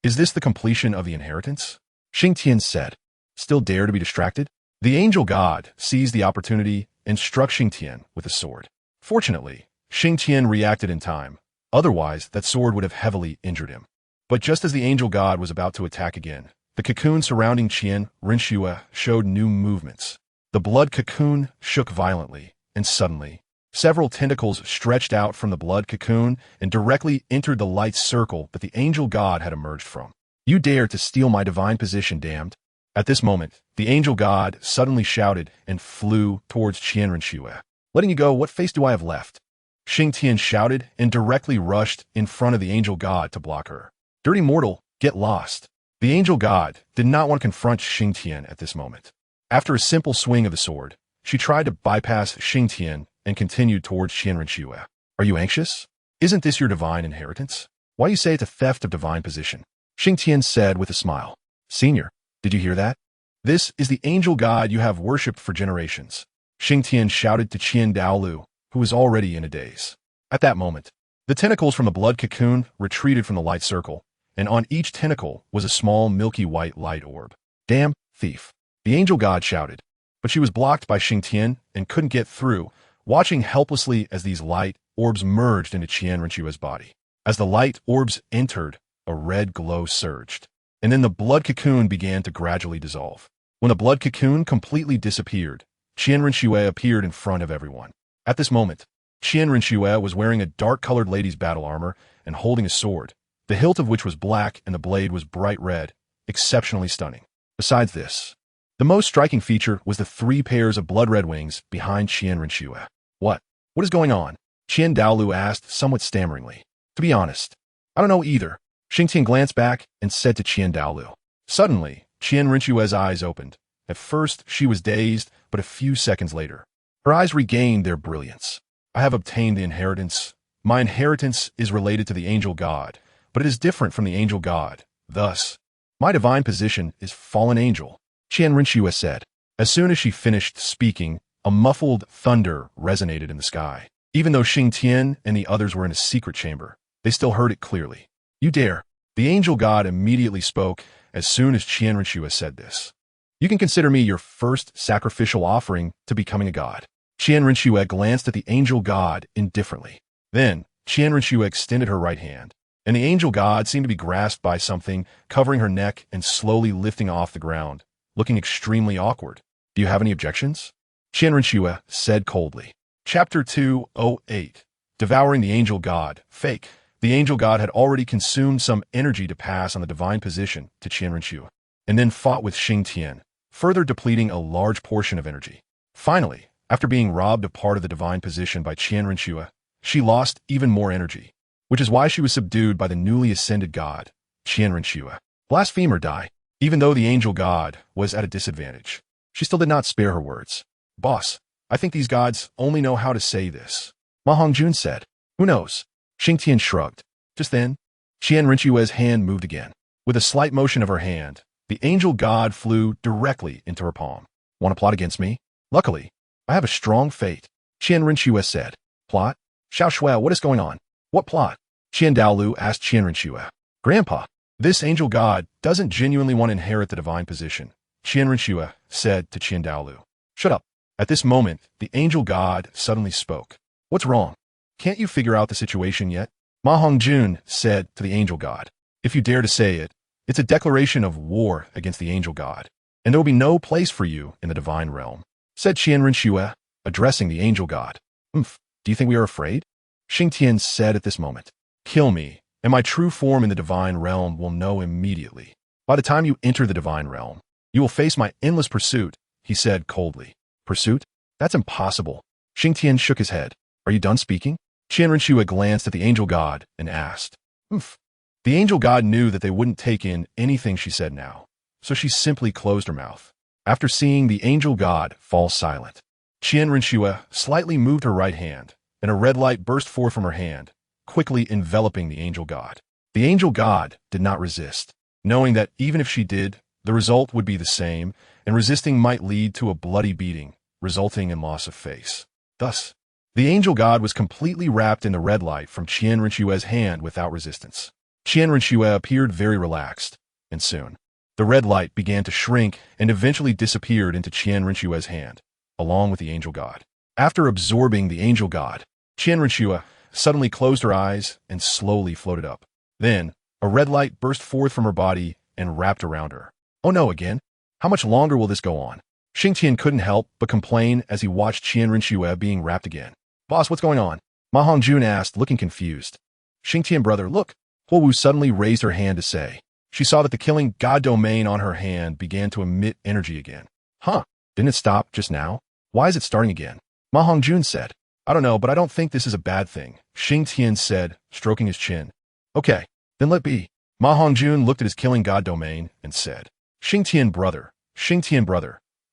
Is this the completion of the inheritance? Xingtian said. Still dare to be distracted? The angel god seized the opportunity and struck Xingtian with a sword. Fortunately, Xingtian reacted in time. Otherwise, that sword would have heavily injured him. But just as the angel god was about to attack again, the cocoon surrounding Qian Rinxue showed new movements. The blood cocoon shook violently, and suddenly, several tentacles stretched out from the blood cocoon and directly entered the light circle that the angel god had emerged from. "You dare to steal my divine position, damned!" At this moment, the angel god suddenly shouted and flew towards Qian Rinxue. "Letting you go, what face do I have left?" Xingtian shouted and directly rushed in front of the angel god to block her. "Dirty mortal, get lost." The angel god did not want to confront Xingtian at this moment. After a simple swing of the sword, she tried to bypass Xingtian and continued towards Qian Rinxue. "Are you anxious? Isn't this your divine inheritance? Why you say it's a theft of divine position?" Xingtian said with a smile. "Senior, did you hear that? This is the angel god you have worshipped for generations." Xingtian shouted to Dalu, who was already in a daze. At that moment, the tentacles from the blood cocoon retreated from the light circle, and on each tentacle was a small milky white light orb. "Damn thief!" the angel god shouted, but she was blocked by Xingtian and couldn't get through, watching helplessly as these light orbs merged into Qian Rinxue's body. As the light orbs entered, a red glow surged, and then the blood cocoon began to gradually dissolve. When the blood cocoon completely disappeared, Qian Rinxue appeared in front of everyone. At this moment, Qian Rinxue was wearing a dark-colored lady's battle armor and holding a sword, the hilt of which was black and the blade was bright red, exceptionally stunning. Besides this, the most striking feature was the 3 pairs of blood-red wings behind Qian Rinxue. What is going on?" Qian Dalu asked somewhat stammeringly. "To be honest, I don't know either." Xingtian glanced back and said to Qian Dalu. Suddenly, Qian Rinxue's eyes opened. At first, she was dazed, but a few seconds later, her eyes regained their brilliance. "I have obtained the inheritance. My inheritance is related to the angel god, but it is different from the angel god. Thus, my divine position is fallen angel," Qian Rinxue said. As soon as she finished speaking, a muffled thunder resonated in the sky. Even though Xingtian and the others were in a secret chamber, they still heard it clearly. "You dare!" The angel god immediately spoke as soon as Qian Rinxue said this. "You can consider me your first sacrificial offering to becoming a god." Qian Rinxue glanced at the angel god indifferently. Then, Qian Rinxue extended her right hand, and the angel god seemed to be grasped by something, covering her neck and slowly lifting off the ground, looking extremely awkward. "Do you have any objections?" Qian Rinxue said coldly. Chapter 208. Devouring the Angel God. Fake. The angel god had already consumed some energy to pass on the divine position to Qian Rinxue, and then fought with Xingtian, further depleting a large portion of energy. Finally, after being robbed of part of the divine position by Qian Rinxue, she lost even more energy, which is why she was subdued by the newly ascended god, Qian Rinxue. Blasphemer die. Even though the angel god was at a disadvantage, she still did not spare her words. "Boss, I think these gods only know how to say this," Ma Hongjun said. "Who knows?" Xingtian shrugged. Just then, Qian Rinxue's hand moved again. With a slight motion of her hand, the angel god flew directly into her palm. "Want to plot against me? Luckily, I have a strong fate," Qian Rinxue said. "Plot? Xiao Shui, what is going on?" "What plot?" Qian Dalu asked Qian Rinxue. "Grandpa, this angel god doesn't genuinely want to inherit the divine position," Qian Rinxue said to Qian Dalu. "Shut up." At this moment, the angel god suddenly spoke. "What's wrong? Can't you figure out the situation yet?" Ma Hongjun said to the angel god. "If you dare to say it, it's a declaration of war against the angel god, and there will be no place for you in the divine realm," said Qian Rinxue, addressing the angel god. Do you think we are afraid?" Xingtian said at this moment. "Kill me, and my true form in the divine realm will know immediately. By the time you enter the divine realm, you will face my endless pursuit," he said coldly. "Pursuit? That's impossible." Xingtian shook his head. "Are you done speaking?" Qian Rinxue glanced at the angel god and asked. The angel god knew that they wouldn't take in anything she said now, so she simply closed her mouth. After seeing the angel god fall silent, Qian Rinxue slightly moved her right hand, and a red light burst forth from her hand, quickly enveloping the angel god. The angel god did not resist, knowing that even if she did, the result would be the same, and resisting might lead to a bloody beating, resulting in loss of face. Thus, the angel god was completely wrapped in the red light from Qian Rinxue's hand without resistance. Qian Rinxue appeared very relaxed, and soon, The red light began to shrink and eventually disappeared into Qian Rinxue's hand, along with the angel god. After absorbing the angel god, Qian Rinxue suddenly closed her eyes and slowly floated up. Then, a red light burst forth from her body and wrapped around her. Oh no, again? How much longer will this go on? Xingtian couldn't help but complain as he watched Qian Rinxue being wrapped again. Boss, what's going on? Ma Hongjun asked, looking confused. Xingtian brother, look. Huowu suddenly raised her hand to say. She saw that the killing god domain on her hand began to emit energy again. Huh, didn't it stop just now? Why is it starting again? Ma Hongjun said. I don't know, but I don't think this is a bad thing, Xingtian said, stroking his chin. Okay, then let be. Ma Hongjun looked at his killing god domain and said, Xingtian brother,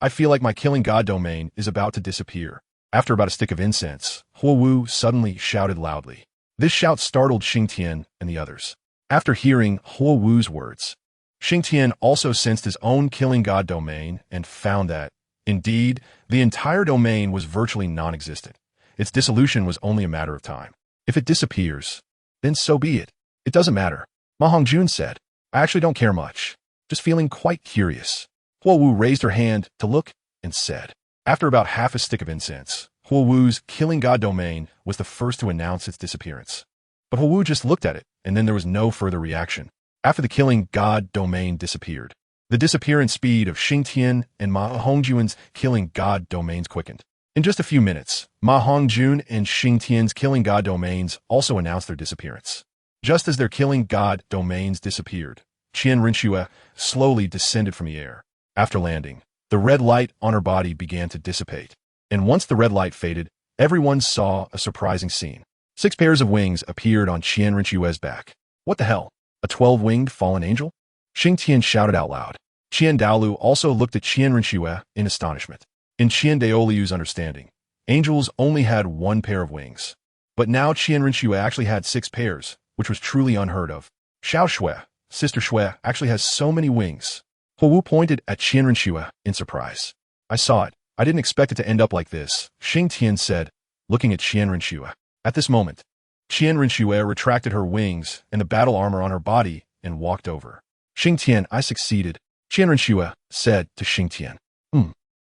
I feel like my killing god domain is about to disappear. After about a stick of incense, Huowu suddenly shouted loudly. This shout startled Xingtian and the others. After hearing Huowu's words, Xingtian also sensed his own killing god domain and found that, indeed, the entire domain was virtually non-existent. Its dissolution was only a matter of time. If it disappears, then so be it. It doesn't matter. Ma Hongjun said, I actually don't care much. Just feeling quite curious. Huowu raised her hand to look and said. After about half a stick of incense, Huowu's killing god domain was the first to announce its disappearance. But Huowu just looked at it, and then there was no further reaction. After the killing god domain disappeared, the disappearance speed of Xingtian and Ma Hongjun's killing god domains quickened. In just a few minutes, Ma Hongjun and Xingtian's killing god domains also announced their disappearance. Just as their killing god domains disappeared, Qian Rinxue slowly descended from the air. After landing, the red light on her body began to dissipate. And once the red light faded, everyone saw a surprising scene. 6 pairs of wings appeared on Qian Rinxue's back. What the hell? A 12-winged fallen angel? Xingtian shouted out loud. Qian Dalu also looked at Qian Rinxue in astonishment. In Qian Daoliu's understanding, angels only had 1 pair of wings. But now Qian Rinxue actually had 6 pairs, which was truly unheard of. Xiao Shui, Sister Shui, actually has so many wings. Huowu pointed at Qian Rinxue in surprise. I saw it. I didn't expect it to end up like this, Xingtian said, looking at Qian Rinxue. At this moment, Qian Rinxue retracted her wings and the battle armor on her body and walked over. Xingtian, I succeeded, Qian Rinxue said to Xingtian.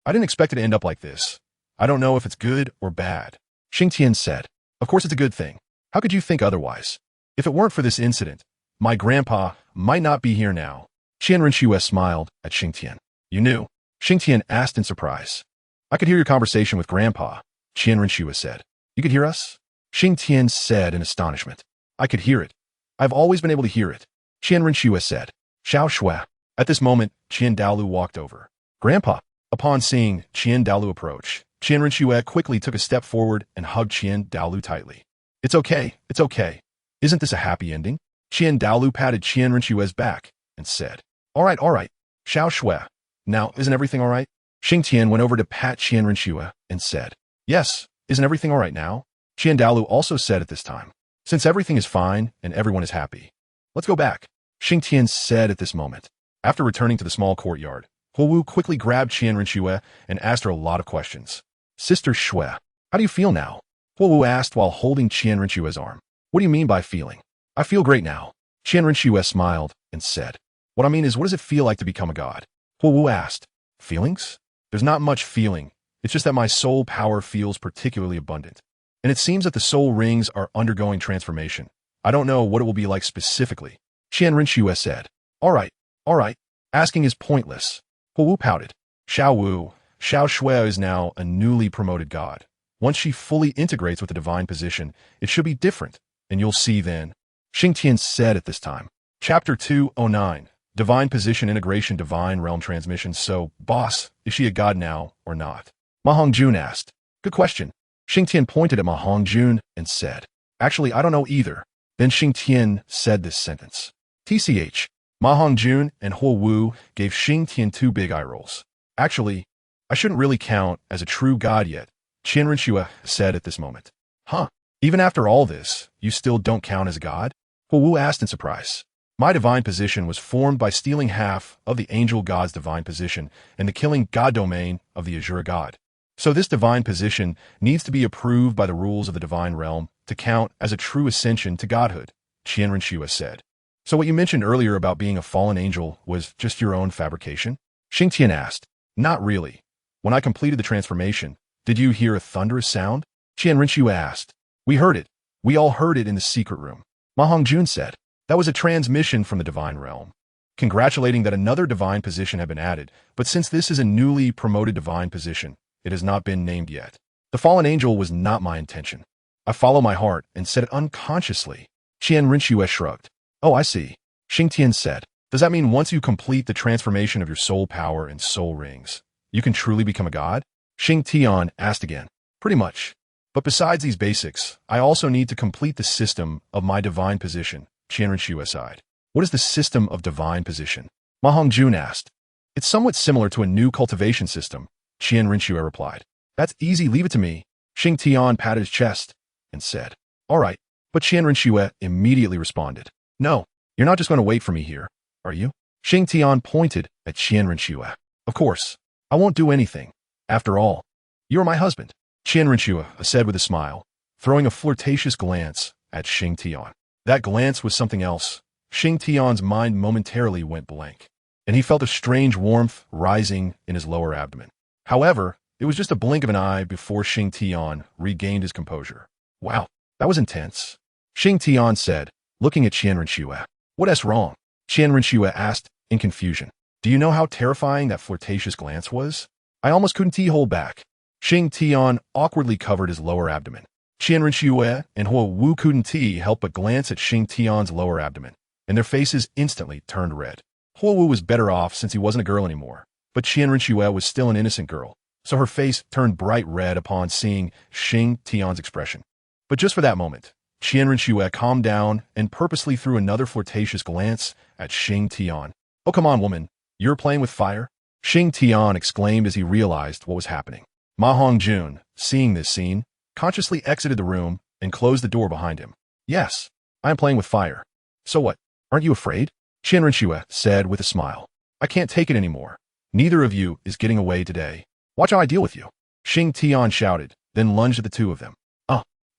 I didn't expect it to end up like this. I don't know if it's good or bad. Xingtian said. Of course it's a good thing. How could you think otherwise? If it weren't for this incident, my grandpa might not be here now. Qian Rinxue smiled at Xingtian. You knew? Xingtian asked in surprise. I could hear your conversation with Grandpa, Qian Rinxue said. You could hear us? Xingtian said in astonishment. I could hear it. I've always been able to hear it. Qian Rinxue said. Xiao Shui. At this moment, Qian Dalu walked over. Grandpa. Upon seeing Qian Dalu approach, Qian Rinxue quickly took a step forward and hugged Qian Dalu tightly. It's okay. It's okay. Isn't this a happy ending? Qian Dalu patted Qian Rinxue's back and said. All right. Xiao Shui. Now, isn't everything all right? Xingtian went over to pat Qian Rinxue and said. Yes, isn't everything all right now? Qian Dalu also said at this time. Since everything is fine and everyone is happy, let's go back, Xingtian said at this moment. After returning to the small courtyard, Huowu quickly grabbed Qian Rinxue and asked her a lot of questions. Sister Shui, how do you feel now? Huowu asked while holding Qian Rinxue's arm. What do you mean by feeling? I feel great now. Qian Rinxue smiled and said. What I mean is, what does it feel like to become a god? Huowu asked. Feelings? There's not much feeling. It's just that my soul power feels particularly abundant. And it seems that the soul rings are undergoing transformation. I don't know what it will be like specifically. Qian Rinxue said. All right. Asking is pointless. Huowu pouted. Xiao Shui is now a newly promoted god. Once she fully integrates with the divine position, it should be different, and you'll see then. Xingtian said at this time. Chapter 209. Divine Position Integration Divine Realm Transmission. So, boss, is she a god now or not? Ma Hongjun asked. Good question. Xingtian pointed at Ma Hongjun and said. Actually, I don't know either. Then Xingtian said this sentence. TCH. Ma Hongjun and Huowu gave Xingtian 2 big eye rolls. Actually, I shouldn't really count as a true god yet, Qian Rinxue said at this moment. Huh? Even after all this, you still don't count as a god? Huowu asked in surprise. My divine position was formed by stealing half of the angel god's divine position and the killing god domain of the Azure god. So this divine position needs to be approved by the rules of the divine realm to count as a true ascension to godhood, Qian Rinxue said. So what you mentioned earlier about being a fallen angel was just your own fabrication? Xingtian asked. Not really. When I completed the transformation, did you hear a thunderous sound? Qian Rinxue asked. We heard it. We all heard it in the secret room. Ma Hongjun said. That was a transmission from the divine realm, congratulating that another divine position had been added, but since this is a newly promoted divine position, it has not been named yet. The fallen angel was not my intention. I follow my heart and said it unconsciously. Qian Rinxue shrugged. Oh, I see. Xingtian said. Does that mean once you complete the transformation of your soul power and soul rings, you can truly become a god? Xingtian asked again. Pretty much. But besides these basics, I also need to complete the system of my divine position, Qian Rinxue sighed. What is the system of divine position? Ma Hongjun asked. It's somewhat similar to a new cultivation system, Qian Rinxue replied. That's easy, leave it to me. Xingtian patted his chest and said. All right. But Qian Rinxue immediately responded. No, you're not just going to wait for me here, are you? Xingtian pointed at Qian Rinxue. Of course. I won't do anything. After all, you're my husband, Qian Rinxue said with a smile, throwing a flirtatious glance at Xingtian. That glance was something else. Xingtian's mind momentarily went blank, and he felt a strange warmth rising in his lower abdomen. However, it was just a blink of an eye before Xingtian regained his composure. Wow, that was intense, Xingtian said, looking at Qian Rinxue. What's wrong? Qian Rinxue asked in confusion. Do you know how terrifying that flirtatious glance was? I almost couldn't hold back. Xingtian awkwardly covered his lower abdomen. Qian Rinxue and Huo Wu couldn't help but glance at Xingtian's lower abdomen, and their faces instantly turned red. Huo Wu was better off since he wasn't a girl anymore, but Qian Rinxue was still an innocent girl, so her face turned bright red upon seeing Xingtian's expression. But just for that moment, Qian Rinxue calmed down and purposely threw another flirtatious glance at Xingtian. Oh, come on, woman. You're playing with fire? Xingtian exclaimed as he realized what was happening. Ma Hongjun, seeing this scene, consciously exited the room and closed the door behind him. Yes, I am playing with fire. So what? Aren't you afraid? Qian Rinxue said with a smile. I can't take it anymore. Neither of you is getting away today. Watch how I deal with you. Xingtian shouted, then lunged at the two of them.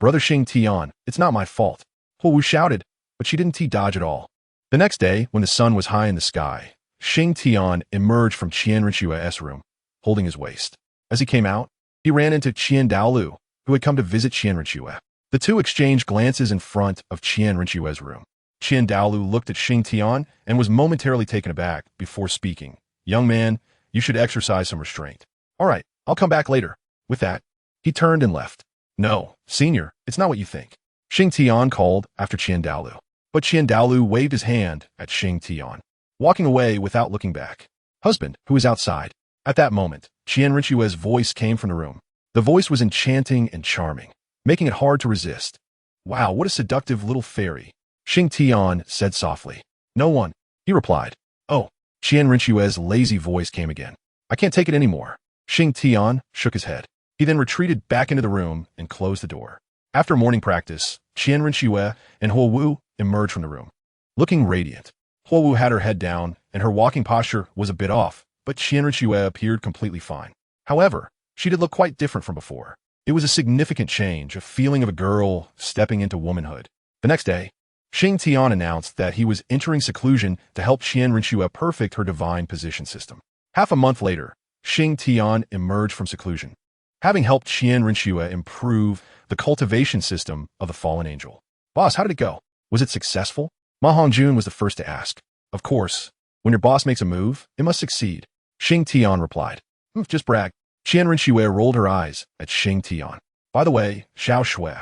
Brother Xingtian, it's not my fault. Huo Wu shouted, but she didn't dodge at all. The next day, when the sun was high in the sky, Xingtian emerged from Qian Rinxue's room, holding his waist. As he came out, he ran into Dalu, who had come to visit Qian Rinxue. The two exchanged glances in front of Qian Rinxue's room. Dalu looked at Xingtian and was momentarily taken aback before speaking. Young man, you should exercise some restraint. All right, I'll come back later. With that, he turned and left. No, senior, it's not what you think. Xingtian called after Dalu. But Dalu waved his hand at Xingtian, walking away without looking back. Husband, who is outside. At that moment, Qian Rinxue's voice came from the room. The voice was enchanting and charming, making it hard to resist. Wow, what a seductive little fairy, Xingtian said softly. No one, he replied. Oh, Qian Rinxue's lazy voice came again. I can't take it anymore. Xingtian shook his head. He then retreated back into the room and closed the door. After morning practice, Qian Rinxue and Huo Wu emerged from the room, looking radiant. Huo Wu had her head down, and her walking posture was a bit off, but Qian Rinxue appeared completely fine. However, she did look quite different from before. It was a significant change, a feeling of a girl stepping into womanhood. The next day, Xingtian announced that he was entering seclusion to help Qian Rinxue perfect her divine position system. Half a month later, Xingtian emerged from seclusion, having helped Qian Rinxue improve the cultivation system of the fallen angel. Boss, how did it go? Was it successful? Ma Hongjun was the first to ask. Of course, when your boss makes a move, it must succeed, Xingtian replied. Just brag. Qian Rinxue rolled her eyes at Xingtian. By the way, Xiao Shui,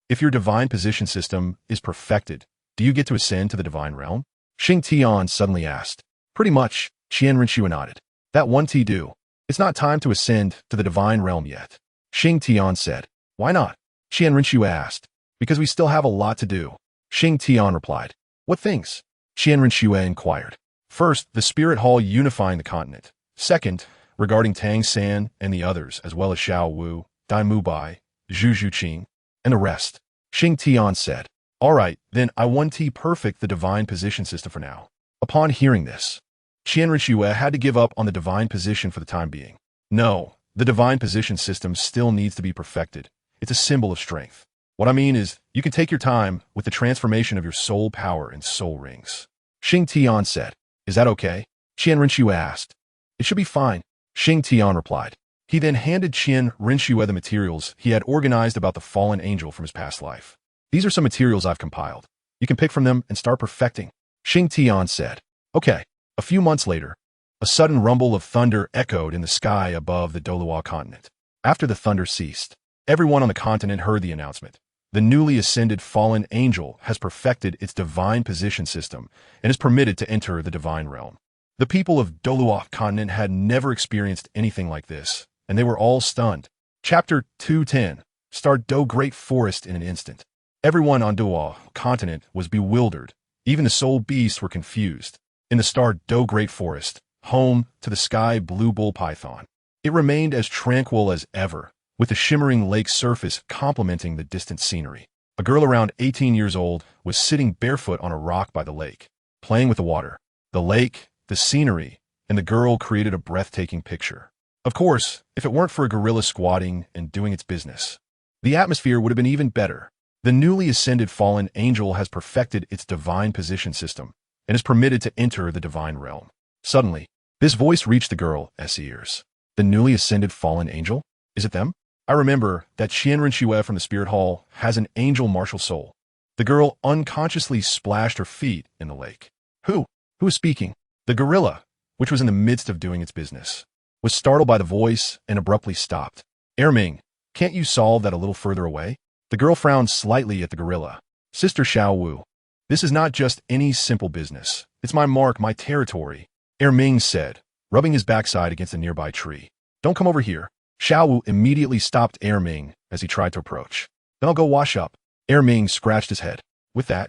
if your divine position system is perfected, do you get to ascend to the divine realm? Xingtian suddenly asked. Pretty much, Qian Rinxue nodded. That one do. It's not time to ascend to the divine realm yet, Xingtian said. Why not? Qian Rinxue asked. Because we still have a lot to do, Xingtian replied. What things? Qian Rinxue inquired. First, the spirit hall unifying the continent. Second, regarding Tang San and the others, as well as Xiao Wu, Dai Mubai, Zhu Zhuqing, and the rest, Xingtian said. All right, then I 1T perfect the divine position system for now. Upon hearing this, Qian Rinxue had to give up on the divine position for the time being. No, the divine position system still needs to be perfected. It's a symbol of strength. What I mean is, you can take your time with the transformation of your soul power and soul rings. Xingtian said. Is that okay? Qian Rinxue asked. It should be fine, Xingtian replied. He then handed Qian Rinxue the materials he had organized about the fallen angel from his past life. These are some materials I've compiled. You can pick from them and start perfecting, Xingtian said. Okay. A few months later, a sudden rumble of thunder echoed in the sky above the Douluo Continent. After the thunder ceased, everyone on the continent heard the announcement. The newly ascended fallen angel has perfected its divine position system and is permitted to enter the divine realm. The people of Douluo Continent had never experienced anything like this, and they were all stunned. Chapter 210 Start Do Great Forest in an instant. Everyone on Douluo Continent was bewildered. Even the soul beasts were confused. In the star Do Great Forest, home to the sky blue bull python, it remained as tranquil as ever, with the shimmering lake surface complementing the distant scenery. A girl around 18 years old was sitting barefoot on a rock by the lake, playing with the water. The lake, the scenery, and the girl created a breathtaking picture. Of course, if it weren't for a gorilla squatting and doing its business, the atmosphere would have been even better. The newly ascended fallen angel has perfected its divine position system and is permitted to enter the divine realm. Suddenly, this voice reached the girl's ears. The newly ascended fallen angel? Is it them? I remember that Qian Rinxue from the Spirit Hall has an angel martial soul. The girl unconsciously splashed her feet in the lake. Who is speaking? The gorilla, which was in the midst of doing its business, was startled by the voice and abruptly stopped. Erming, can't you solve that a little further away? The girl frowned slightly at the gorilla. Sister Xiao Wu, this is not just any simple business. It's my mark, my territory, Erming said, rubbing his backside against a nearby tree. Don't come over here. Xiao Wu immediately stopped Erming as he tried to approach. Then I'll go wash up. Erming scratched his head. With that,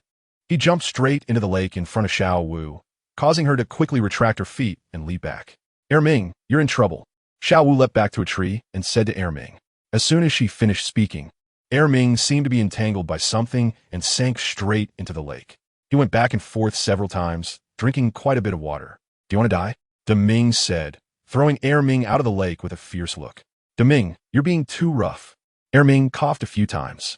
he jumped straight into the lake in front of Xiao Wu, causing her to quickly retract her feet and leap back. Erming, you're in trouble. Xiao Wu leapt back to a tree and said to Erming. As soon as she finished speaking, Erming seemed to be entangled by something and sank straight into the lake. He went back and forth several times, drinking quite a bit of water. Do you want to die? Deming said, throwing Erming out of the lake with a fierce look. Deming, you're being too rough. Erming coughed a few times.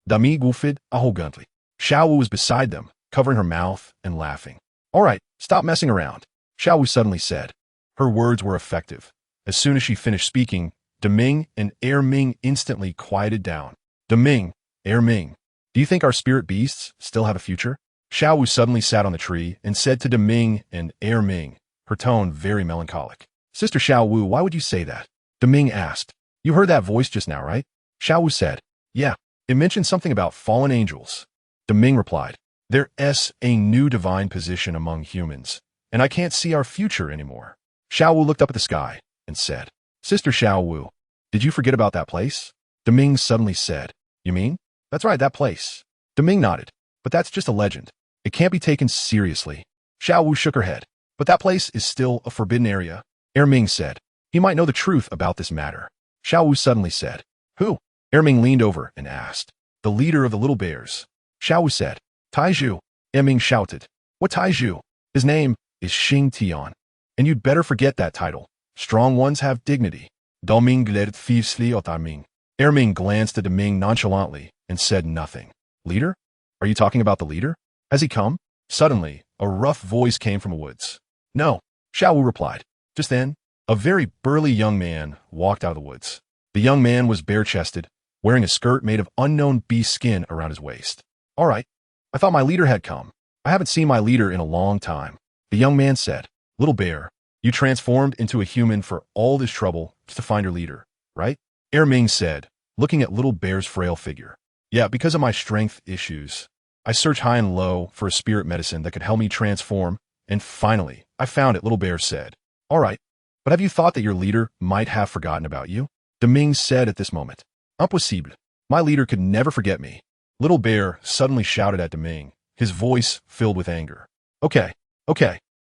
Dami goofed arrogantly. Xiao Wu was beside them, covering her mouth and laughing. All right, stop messing around, Xiao Wu suddenly said. Her words were effective. As soon as she finished speaking, Deming and Erming instantly quieted down. Deming, Erming, do you think our spirit beasts still have a future? Xiao Wu suddenly sat on the tree and said to Deming and Erming, her tone very melancholic. Sister Xiao Wu, why would you say that? Deming asked. You heard that voice just now, right? Xiao Wu said. Yeah, it mentioned something about fallen angels. Deming replied. There's a new divine position among humans, and I can't see our future anymore. Xiao Wu looked up at the sky and said, Sister Xiao Wu, did you forget about that place? Deming suddenly said. You mean? That's right, that place. Deming nodded. But that's just a legend. It can't be taken seriously. Xiao Wu shook her head. But that place is still a forbidden area, Erming said. He might know the truth about this matter. Xiao Wu suddenly said. Who? Erming leaned over and asked. The leader of the little bears. Xiao Wu said. Taizhu, Erming shouted. What Taizhu? His name is Xingtian. And you'd better forget that title. Strong ones have dignity. Doming glared fiercely at Erming. Erming glanced at Deming nonchalantly and said nothing. Leader? Are you talking about the leader? Has he come? Suddenly, a rough voice came from the woods. No, Xiao Wu replied. Just then, a very burly young man walked out of the woods. The young man was bare-chested, wearing a skirt made of unknown beast skin around his waist. All right, I thought my leader had come. I haven't seen my leader in a long time. The young man said, Little bear, you transformed into a human for all this trouble just to find your leader, right? Erming said, looking at Little Bear's frail figure. Yeah, because of my strength issues. I searched high and low for a spirit medicine that could help me transform, and finally, I found it, Little Bear said. All right, but have you thought that your leader might have forgotten about you? Deming said at this moment. Impossible. My leader could never forget me. Little Bear suddenly shouted at Deming, his voice filled with anger. Okay,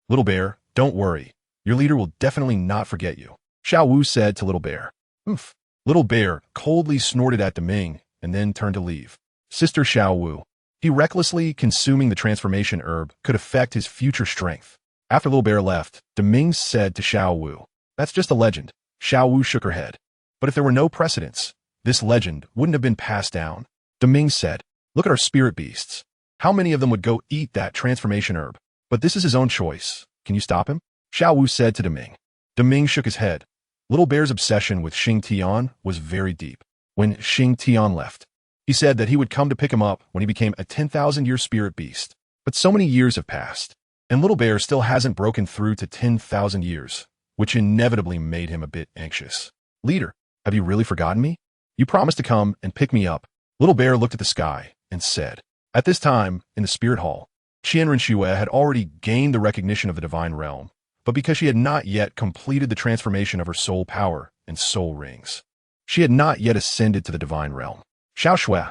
Little Bear, don't worry. Your leader will definitely not forget you, Xiao Wu said to Little Bear. Oomph. Little Bear coldly snorted at Deming and then turned to leave. Sister Xiao Wu. He recklessly consuming the transformation herb could affect his future strength. After Little Bear left, Deming said to Xiao Wu, That's just a legend. Xiao Wu shook her head. But if there were no precedents, this legend wouldn't have been passed down. Deming said, Look at our spirit beasts. How many of them would go eat that transformation herb? But this is his own choice. Can you stop him? Xiao Wu said to Deming. Deming shook his head. Little Bear's obsession with Xingtian was very deep. When Xingtian left, he said that he would come to pick him up when he became a 10,000-year spirit beast. But so many years have passed, and Little Bear still hasn't broken through to 10,000 years, which inevitably made him a bit anxious. Leader, have you really forgotten me? You promised to come and pick me up. Little Bear looked at the sky and said. At this time, in the Spirit Hall, Qianren had already gained the recognition of the Divine Realm, but because she had not yet completed the transformation of her soul power and soul rings, she had not yet ascended to the Divine Realm. Xiao Shui,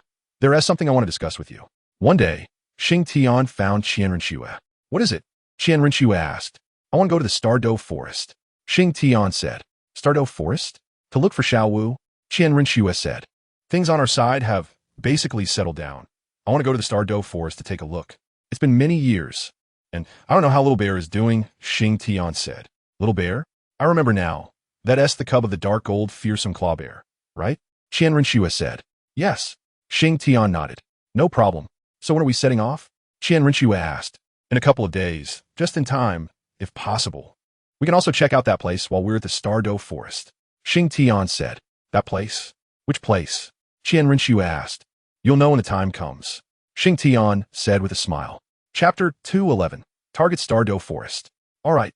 there is something I want to discuss with you. One day, Xingtian found Qianren. What is it? Qianren asked. I want to go to the StunsTang forest. Xingtian said. StunsTang forest? To look for Xiao Wu? Qianren said. Things on our side have basically settled down. I want to go to the StunsTang forest to take a look. It's been many years, and I don't know how Little Bear is doing, Xingtian said. Little Bear? I remember now. That's the cub of the dark gold fearsome claw bear, right? Qianren said. Yes. Xingtian nodded. No problem. So when are we setting off? Qianren asked. In a couple of days, just in time, if possible. We can also check out that place while we're at the StunsTang forest. Xingtian said. That place? Which place? Qianren asked. You'll know when the time comes. Xingtian said with a smile. Chapter 211. Target StunsTang forest. All right.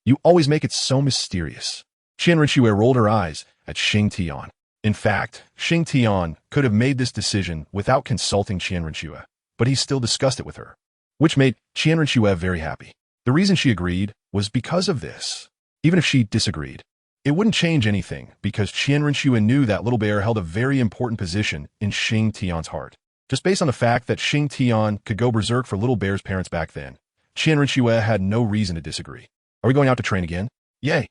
You always make it so mysterious. Qianren rolled her eyes at Xingtian. In fact, Xingtian could have made this decision without consulting Qianren, but he still discussed it with her, which made Qianren very happy. The reason she agreed was because of this. Even if she disagreed, it wouldn't change anything because Qianren knew that Little Bear held a very important position in Xingtian's heart. Just based on the fact that Xingtian could go berserk for Little Bear's parents back then, Qianren had no reason to disagree. Are we going out to train again? Yay.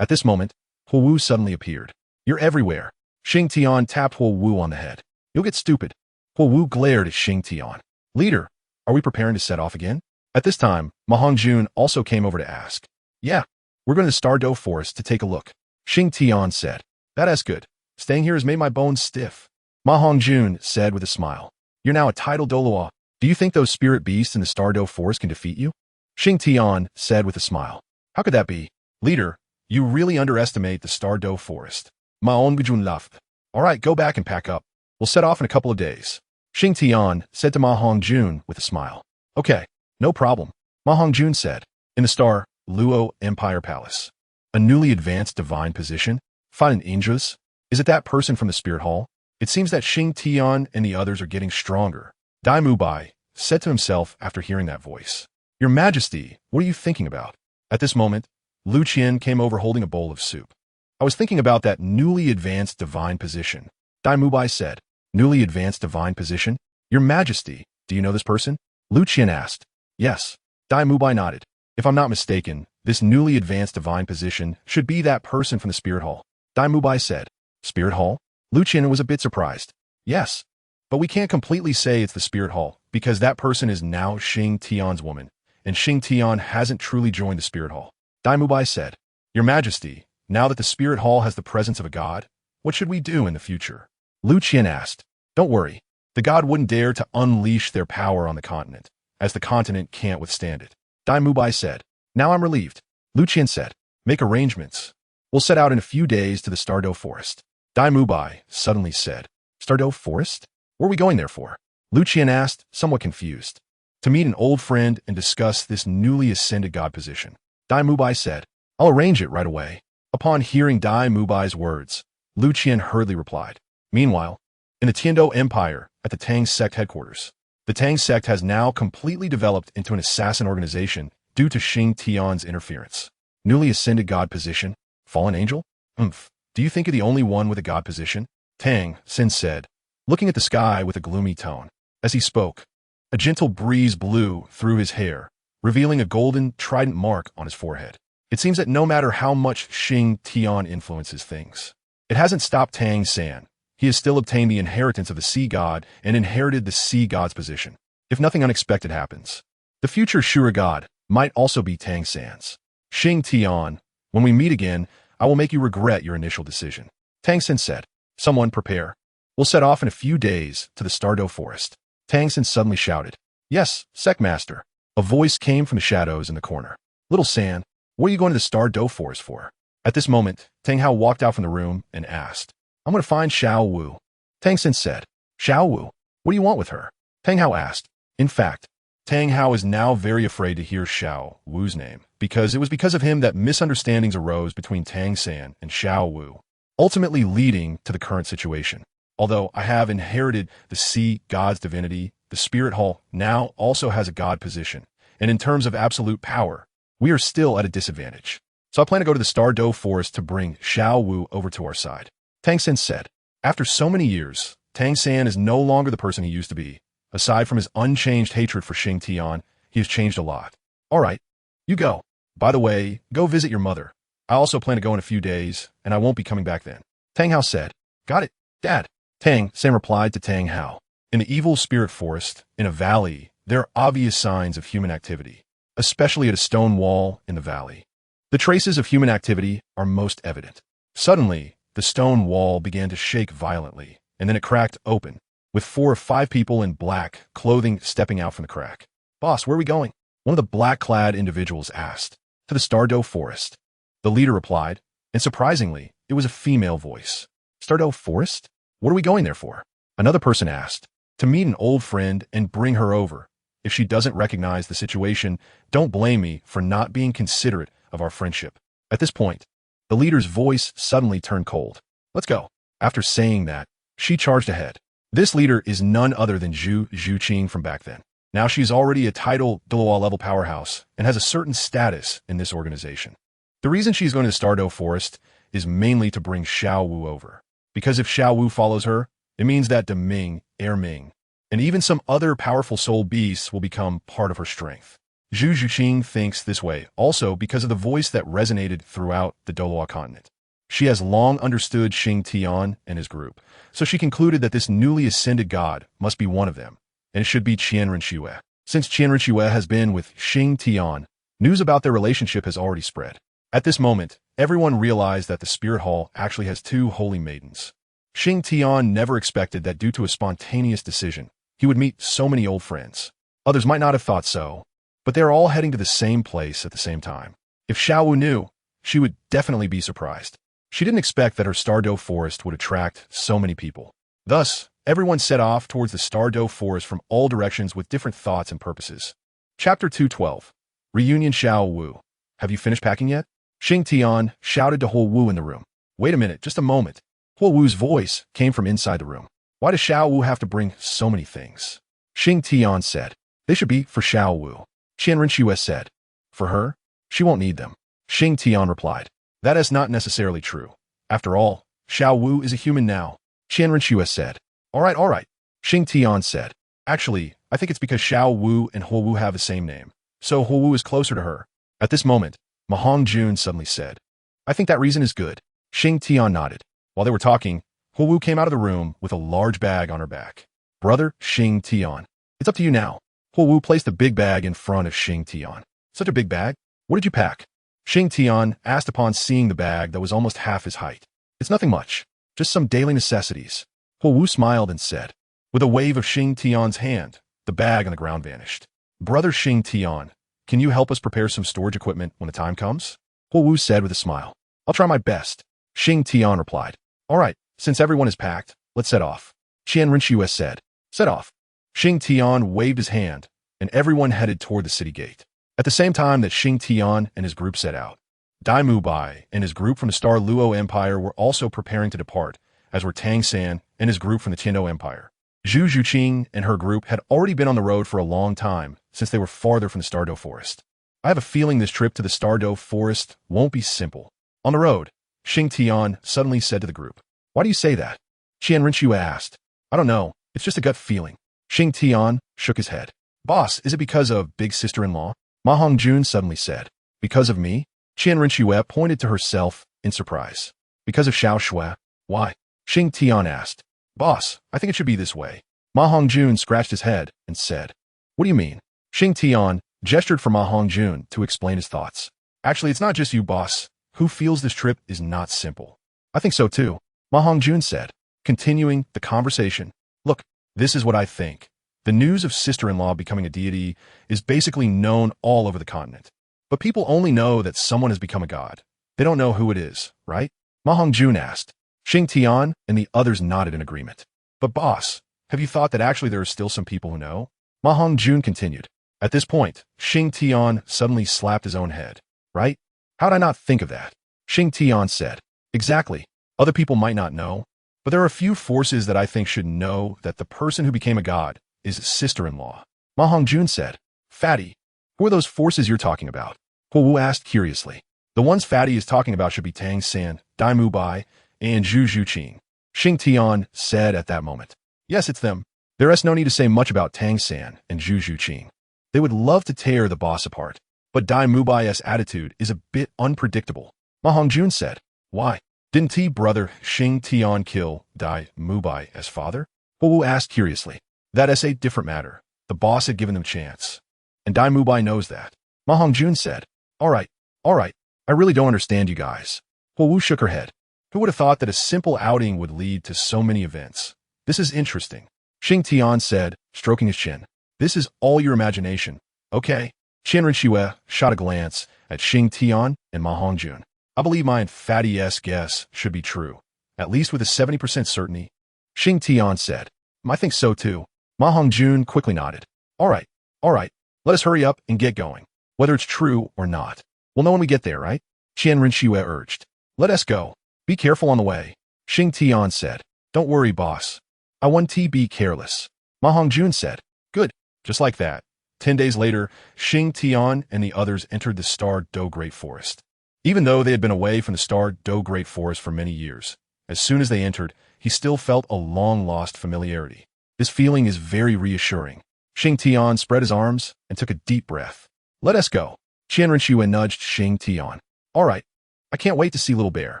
At this moment, Huo Wu suddenly appeared. You're everywhere. Xingtian tapped Huo Wu on the head. You'll get stupid. Huo Wu glared at Xingtian. Leader, are we preparing to set off again? At this time, Ma Hongjun also came over to ask. Yeah, we're going to the StunsTang forest to take a look. Xingtian said. That's good. Staying here has made my bones stiff. Ma Hongjun said with a smile. You're now a titled Douluo. Do you think those spirit beasts in the StunsTang forest can defeat you? Xingtian said with a smile. How could that be? Leader, you really underestimate the StunsTang forest. Ma Hongjun laughed. All right, go back and pack up. We'll set off in a couple of days. Xingtian said to Ma Hongjun with a smile. Okay, no problem. Ma Hongjun said. In the Luo Empire Palace. A newly advanced divine position? Find an angels? Is it that person from the Spirit Hall? It seems that Xingtian and the others are getting stronger. Dai Mubai said to himself after hearing that voice. Your Majesty, what are you thinking about? At this moment, Lu Qian came over holding a bowl of soup. I was thinking about that newly advanced divine position. Dai Mubai said. Newly advanced divine position? Your Majesty, do you know this person? Lu Qian asked. Yes. Dai Mubai nodded. If I'm not mistaken, this newly advanced divine position should be that person from the Spirit Hall. Dai Mubai said. Spirit Hall? Lu Qian was a bit surprised. Yes. But we can't completely say it's the Spirit Hall, because that person is now Xingtian's woman, and Xingtian hasn't truly joined the Spirit Hall. Dai Mubai said. Your Majesty, now that the Spirit Hall has the presence of a god, what should we do in the future? Lu Qian asked. Don't worry. The god wouldn't dare to unleash their power on the continent, as the continent can't withstand it. Dai Mubai said. Now I'm relieved. Lu Qian said. Make arrangements. We'll set out in a few days to the StunsTang forest. Dai Mubai suddenly said. StunsTang forest? What are we going there for? Lu Qian asked, somewhat confused. To meet an old friend and discuss this newly ascended god position. Dai Mubai said. I'll arrange it right away. Upon hearing Dai Mubai's words, Lu Qian hurriedly replied. Meanwhile, in the Tiando Empire, at the Tang sect headquarters, the Tang sect has now completely developed into an assassin organization due to Xingtian's interference. Newly ascended god position? Fallen angel? Do you think you're the only one with a god position? Tang said, looking at the sky with a gloomy tone. As he spoke, a gentle breeze blew through his hair, revealing a golden trident mark on his forehead. It seems that no matter how much Xingtian influences things, it hasn't stopped Tang San. He has still obtained the inheritance of the sea god and inherited the sea god's position. If nothing unexpected happens, the future Shura god might also be Tang San's. Xingtian, when we meet again, I will make you regret your initial decision. Tang San said. Someone prepare. We'll set off in a few days to the StunsTang forest. Tang San suddenly shouted. Yes, Secmaster. A voice came from the shadows in the corner. Little San, what are you going to the StunsTang forest for? At this moment, Tang Hao walked out from the room and asked, I'm going to find Xiao Wu. Tang Sen said, Xiao Wu, what do you want with her? Tang Hao asked. In fact, Tang Hao is now very afraid to hear Xiao Wu's name, because it was because of him that misunderstandings arose between Tang San and Xiao Wu, ultimately leading to the current situation. Although I have inherited the sea god's divinity, the spirit hall now also has a god position, and in terms of absolute power, we are still at a disadvantage. So I plan to go to the StunsTang forest to bring Xiao Wu over to our side. Tang San said. After so many years, Tang San is no longer the person he used to be. Aside from his unchanged hatred for Xingtian, he has changed a lot. All right, you go. By the way, go visit your mother. I also plan to go in a few days, and I won't be coming back then. Tang Hao said. Got it, Dad. Tang San replied to Tang Hao. In the evil spirit forest, in a valley, there are obvious signs of human activity, especially at a stone wall in the valley. The traces of human activity are most evident. Suddenly, the stone wall began to shake violently, and then it cracked open, with 4 or 5 people in black clothing stepping out from the crack. Boss, where are we going? One of the black-clad individuals asked. To the StunsTang forest. The leader replied, and surprisingly, it was a female voice. StunsTang forest? What are we going there for? Another person asked. To meet an old friend and bring her over. If she doesn't recognize the situation, don't blame me for not being considerate of our friendship. At this point, the leader's voice suddenly turned cold. Let's go. After saying that, she charged ahead. This leader is none other than Zhu Zhuqing from back then. Now she's already a title Douluo level powerhouse and has a certain status in this organization. The reason she's going to the StunsTang forest is mainly to bring Xiao Wu over. Because if Xiao Wu follows her, it means that Deming, Ming, and even some other powerful soul beasts will become part of her strength. Zhu Zhuqing thinks this way also because of the voice that resonated throughout the Douluo Continent. She has long understood Xingtian and his group, so she concluded that this newly ascended god must be one of them, and it should be Qianren. Since Qianren has been with Xingtian, news about their relationship has already spread. At this moment, everyone realized that the Spirit Hall actually has 2 holy maidens. Xingtian never expected that due to a spontaneous decision, he would meet so many old friends. Others might not have thought so, but they are all heading to the same place at the same time. If Xiao Wu knew, she would definitely be surprised. She didn't expect that her StunsTang forest would attract so many people. Thus, everyone set off towards the StunsTang forest from all directions with different thoughts and purposes. Chapter 212. Reunion. Xiao Wu. Have you finished packing yet? Xingtian shouted to Huo Wu in the room. Wait a minute, just a moment. Huo Wu's voice came from inside the room. Why does Xiao Wu have to bring so many things? Xingtian said. They should be for Xiao Wu. Qianren said. For her? She won't need them. Xingtian replied. That is not necessarily true. After all, Xiao Wu is a human now. Qianren said. All right. Xingtian said. Actually, I think it's because Xiao Wu and Huo Wu have the same name. So Huo Wu is closer to her. At this moment, Ma Hongjun suddenly said. I think that reason is good. Xingtian nodded. While they were talking, Huo Wu came out of the room with a large bag on her back. Brother Xingtian, it's up to you now. Huo Wu placed a big bag in front of Xingtian. Such a big bag? What did you pack? Xingtian asked upon seeing the bag that was almost half his height. It's nothing much, just some daily necessities. Huo Wu smiled and said. With a wave of Xingtian's hand, the bag on the ground vanished. Brother Xingtian, can you help us prepare some storage equipment when the time comes? Huo Wu said with a smile. I'll try my best. Xingtian replied. All right, since everyone is packed, let's set off. Qianren said. Set off. Xingtian waved his hand, and everyone headed toward the city gate. At the same time that Xingtian and his group set out, Dai Bai and his group from the Luo Empire were also preparing to depart, as were Tang San and his group from the Tiando Empire. Zhu Zhuqing and her group had already been on the road for a long time, since they were farther from the StunsTang forest. I have a feeling this trip to the StunsTang forest won't be simple. On the road, Xingtian suddenly said to the group. Why do you say that? Qianren asked. I don't know, it's just a gut feeling. Xingtian shook his head. Boss, is it because of big sister-in-law? Ma Hongjun suddenly said. Because of me? Qianren pointed to herself in surprise. Because of Xiao Shui? Why? Xingtian asked. Boss, I think it should be this way. Ma Hongjun scratched his head and said. What do you mean? Xingtian gestured for Ma Hongjun to explain his thoughts. Actually, it's not just you, boss, who feels this trip is not simple. I think so too, Ma Hongjun said, continuing the conversation. Look, this is what I think. The news of sister-in-law becoming a deity is basically known all over the continent. But people only know that someone has become a god. They don't know who it is, right? Ma Hongjun asked. Xingtian and the others nodded in agreement. But boss, have you thought that actually there are still some people who know? Ma Hongjun continued. At this point, Xingtian suddenly slapped his own head. Right? How'd I not think of that? Xingtian said. Exactly. Other people might not know, but there are a few forces that I think should know that the person who became a god is sister-in-law. Ma Hongjun said. Fatty, who are those forces you're talking about? Huo Wu asked curiously. The ones Fatty is talking about should be Tang San, Dai Mu Bai, and Zhu Zhuqing. Xingtian said at that moment. Yes, it's them. There is no need to say much about Tang San and Zhu Zhuqing. They would love to tear the boss apart, but Dai Mu Bai's attitude is a bit unpredictable. Ma Hongjun said. Why? Didn't brother Xingtian kill Dai Mu Bai's father? Huo Wu asked curiously. That is a different matter. The boss had given them chance. And Dai Mu Bai knows that. Ma Hongjun said. All right. I really don't understand you guys. Huo Wu shook her head. Who would have thought that a simple outing would lead to so many events? This is interesting. Xingtian said, stroking his chin. This is all your imagination. Okay. Qianren Xue shot a glance at Xingtian and Ma Hongjun. I believe my fatty-esque guess should be true, at least with a 70% certainty. Xingtian said. I think so too. Ma Hongjun quickly nodded. All right. Let us hurry up and get going. Whether it's true or not. We'll know when we get there, right? Qianren Xue urged. Let us go. Be careful on the way. Xingtian said. Don't worry, boss. I want to be careless. Ma Hongjun said. Good. Just like that. 10 days later, Xingtian and the others entered the StarDo Great Forest. Even though they had been away from the StarDo Great Forest for many years, as soon as they entered, he still felt a long-lost familiarity. This feeling is very reassuring. Xingtian spread his arms and took a deep breath. Let us go. Qianren Xue nudged Xingtian. All right. I can't wait to see Little Bear.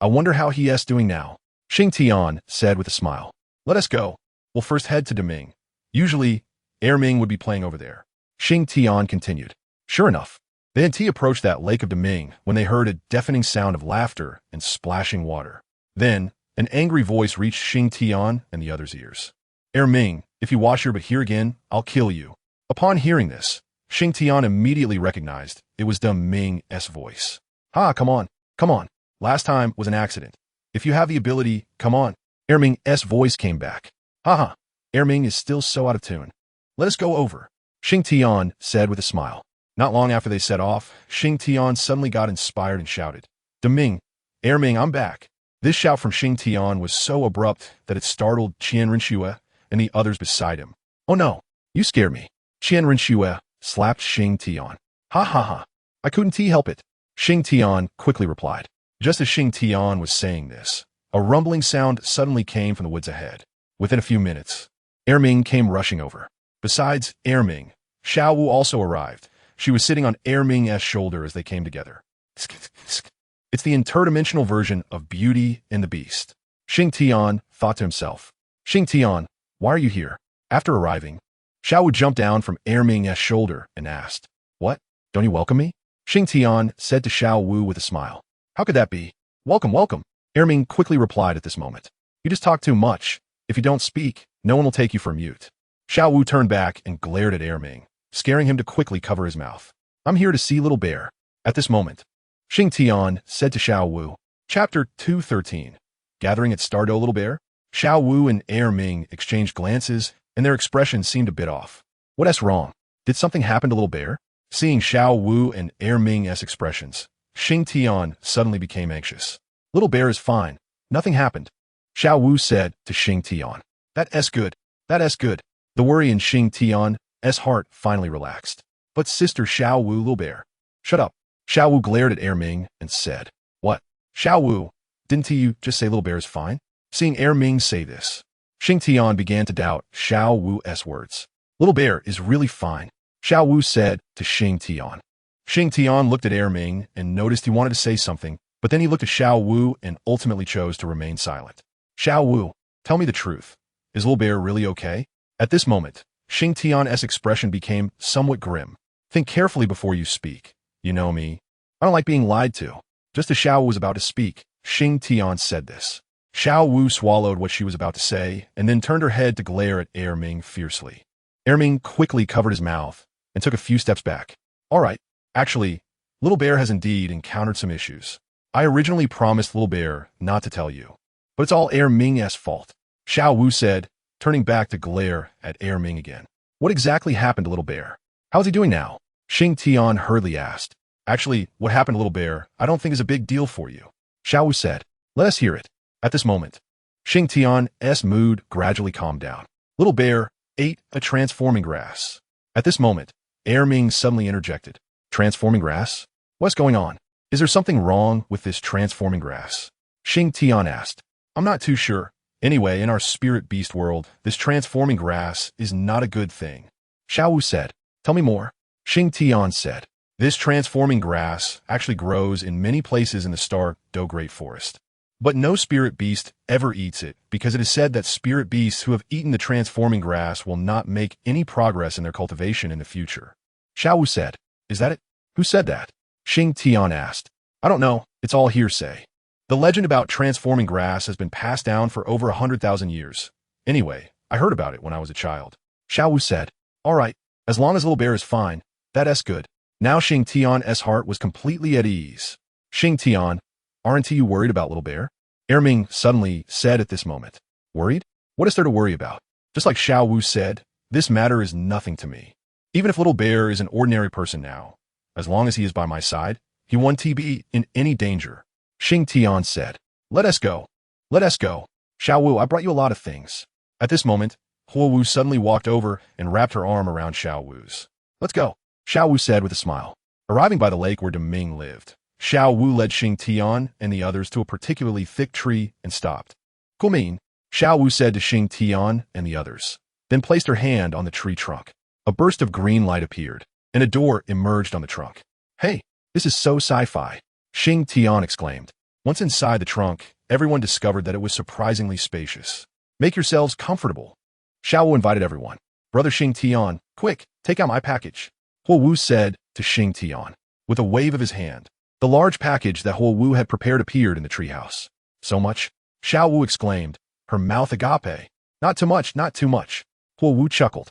I wonder how he is doing now. Xingtian said with a smile. Let us go. We'll first head to Deming. Usually, Erming would be playing over there. Xingtian continued. Sure enough, they had approached that lake of Deming when they heard a deafening sound of laughter and splashing water. Then, an angry voice reached Xingtian and the others' ears. Erming, if you wash your butt here again, I'll kill you. Upon hearing this, Xingtian immediately recognized it was Deming's voice. Ha, come on. Last time was an accident. If you have the ability, come on. Erming's voice came back. Haha, Erming is still so out of tune. Let us go over. Xingtian said with a smile. Not long after they set off, Xingtian suddenly got inspired and shouted. Deming, Erming, I'm back. This shout from Xingtian was so abrupt that it startled Qianren Xue and the others beside him. Oh no, you scared me. Qianren Xue slapped Xingtian. Ha. I couldn't help it. Xingtian quickly replied. Just as Xingtian was saying this, a rumbling sound suddenly came from the woods ahead. Within a few minutes, Erming came rushing over. Besides Erming, Xiao Wu also arrived. She was sitting on Erming's shoulder as they came together. It's the interdimensional version of Beauty and the Beast. Xingtian thought to himself. Xingtian, why are you here? After arriving, Xiao Wu jumped down from Erming's shoulder and asked, What? Don't you welcome me? Xingtian said to Xiao Wu with a smile. How could that be? Welcome. Erming quickly replied at this moment. You just talk too much. If you don't speak, no one will take you for mute. Xiao Wu turned back and glared at Erming, scaring him to quickly cover his mouth. I'm here to see Little Bear. At this moment, Xingtian said to Xiao Wu. Chapter 213. Gathering at StarDo Little Bear? Xiao Wu and Erming exchanged glances, and their expressions seemed a bit off. What's wrong? Did something happen to Little Bear? Seeing Xiao Wu and Erming's expressions, Xingtian suddenly became anxious. Little Bear is fine. Nothing happened. Xiao Wu said to Xingtian. That's good. The worry in Xingtian's heart finally relaxed. But sister Xiao Wu, Little Bear. Shut up. Xiao Wu glared at Erming and said. What? Xiao Wu, didn't you just say Little Bear is fine? Seeing Erming say this, Xingtian began to doubt Xiao Wu's words. Little Bear is really fine, Xiao Wu said to Xingtian. Xingtian looked at Erming and noticed he wanted to say something, but then he looked at Xiao Wu and ultimately chose to remain silent. Xiao Wu, tell me the truth. Is Little Bear really okay? At this moment, Xingtian's expression became somewhat grim. Think carefully before you speak. You know me. I don't like being lied to. Just as Xiao Wu was about to speak, Xingtian said this. Xiao Wu swallowed what she was about to say and then turned her head to glare at Erming fiercely. Erming quickly covered his mouth and took a few steps back. All right, actually, Little Bear has indeed encountered some issues. I originally promised Little Bear not to tell you, but it's all Erming's fault, Xiao Wu said, turning back to glare at Erming again. What exactly happened to Little Bear? How's he doing now? Xingtian hurriedly asked. Actually, what happened to Little Bear I don't think is a big deal for you, Xiao Wu said. Let us hear it. At this moment, Xingtian's mood gradually calmed down. Little Bear ate a transforming grass. At this moment, Erming suddenly interjected. Transforming grass? What's going on? Is there something wrong with this transforming grass? Xingtian asked. I'm not too sure. Anyway, in our spirit beast world, this transforming grass is not a good thing. Xiao Wu said. Tell me more. Xingtian said. This transforming grass actually grows in many places in the Stan'sDual Great Forest. But no spirit beast ever eats it, because it is said that spirit beasts who have eaten the transforming grass will not make any progress in their cultivation in the future. Xiao Wu said. Is that it? Who said that? Xingtian asked. I don't know. It's all hearsay. The legend about transforming grass has been passed down for over 100,000 years. Anyway, I heard about it when I was a child. Xiao Wu said. All right, as long as Little Bear is fine, that's good. Now Xingtian's heart was completely at ease. Xingtian, aren't you worried about Little Bear? Erming suddenly said at this moment. Worried? What is there to worry about? Just like Xiao Wu said, this matter is nothing to me. Even if Little Bear is an ordinary person now, as long as he is by my side, he won't be in any danger. Xingtian said. Let us go. Let us go. Xiao Wu, I brought you a lot of things. At this moment, Huo Wu suddenly walked over and wrapped her arm around Xiao Wu's. Let's go, Xiao Wu said with a smile. Arriving by the lake where Deming lived, Xiao Wu led Xingtian and the others to a particularly thick tree and stopped. Kumin, Xiao Wu said to Xingtian and the others, then placed her hand on the tree trunk. A burst of green light appeared, and a door emerged on the trunk. Hey, this is so sci-fi, Xingtian exclaimed. Once inside the trunk, everyone discovered that it was surprisingly spacious. Make yourselves comfortable. Xiao Wu invited everyone. Brother Xingtian, quick, take out my package, Huo Wu said to Xingtian. With a wave of his hand, the large package that Huo Wu had prepared appeared in the treehouse. So much? Xiao Wu exclaimed, her mouth agape. Not too much, not too much. Huo Wu chuckled.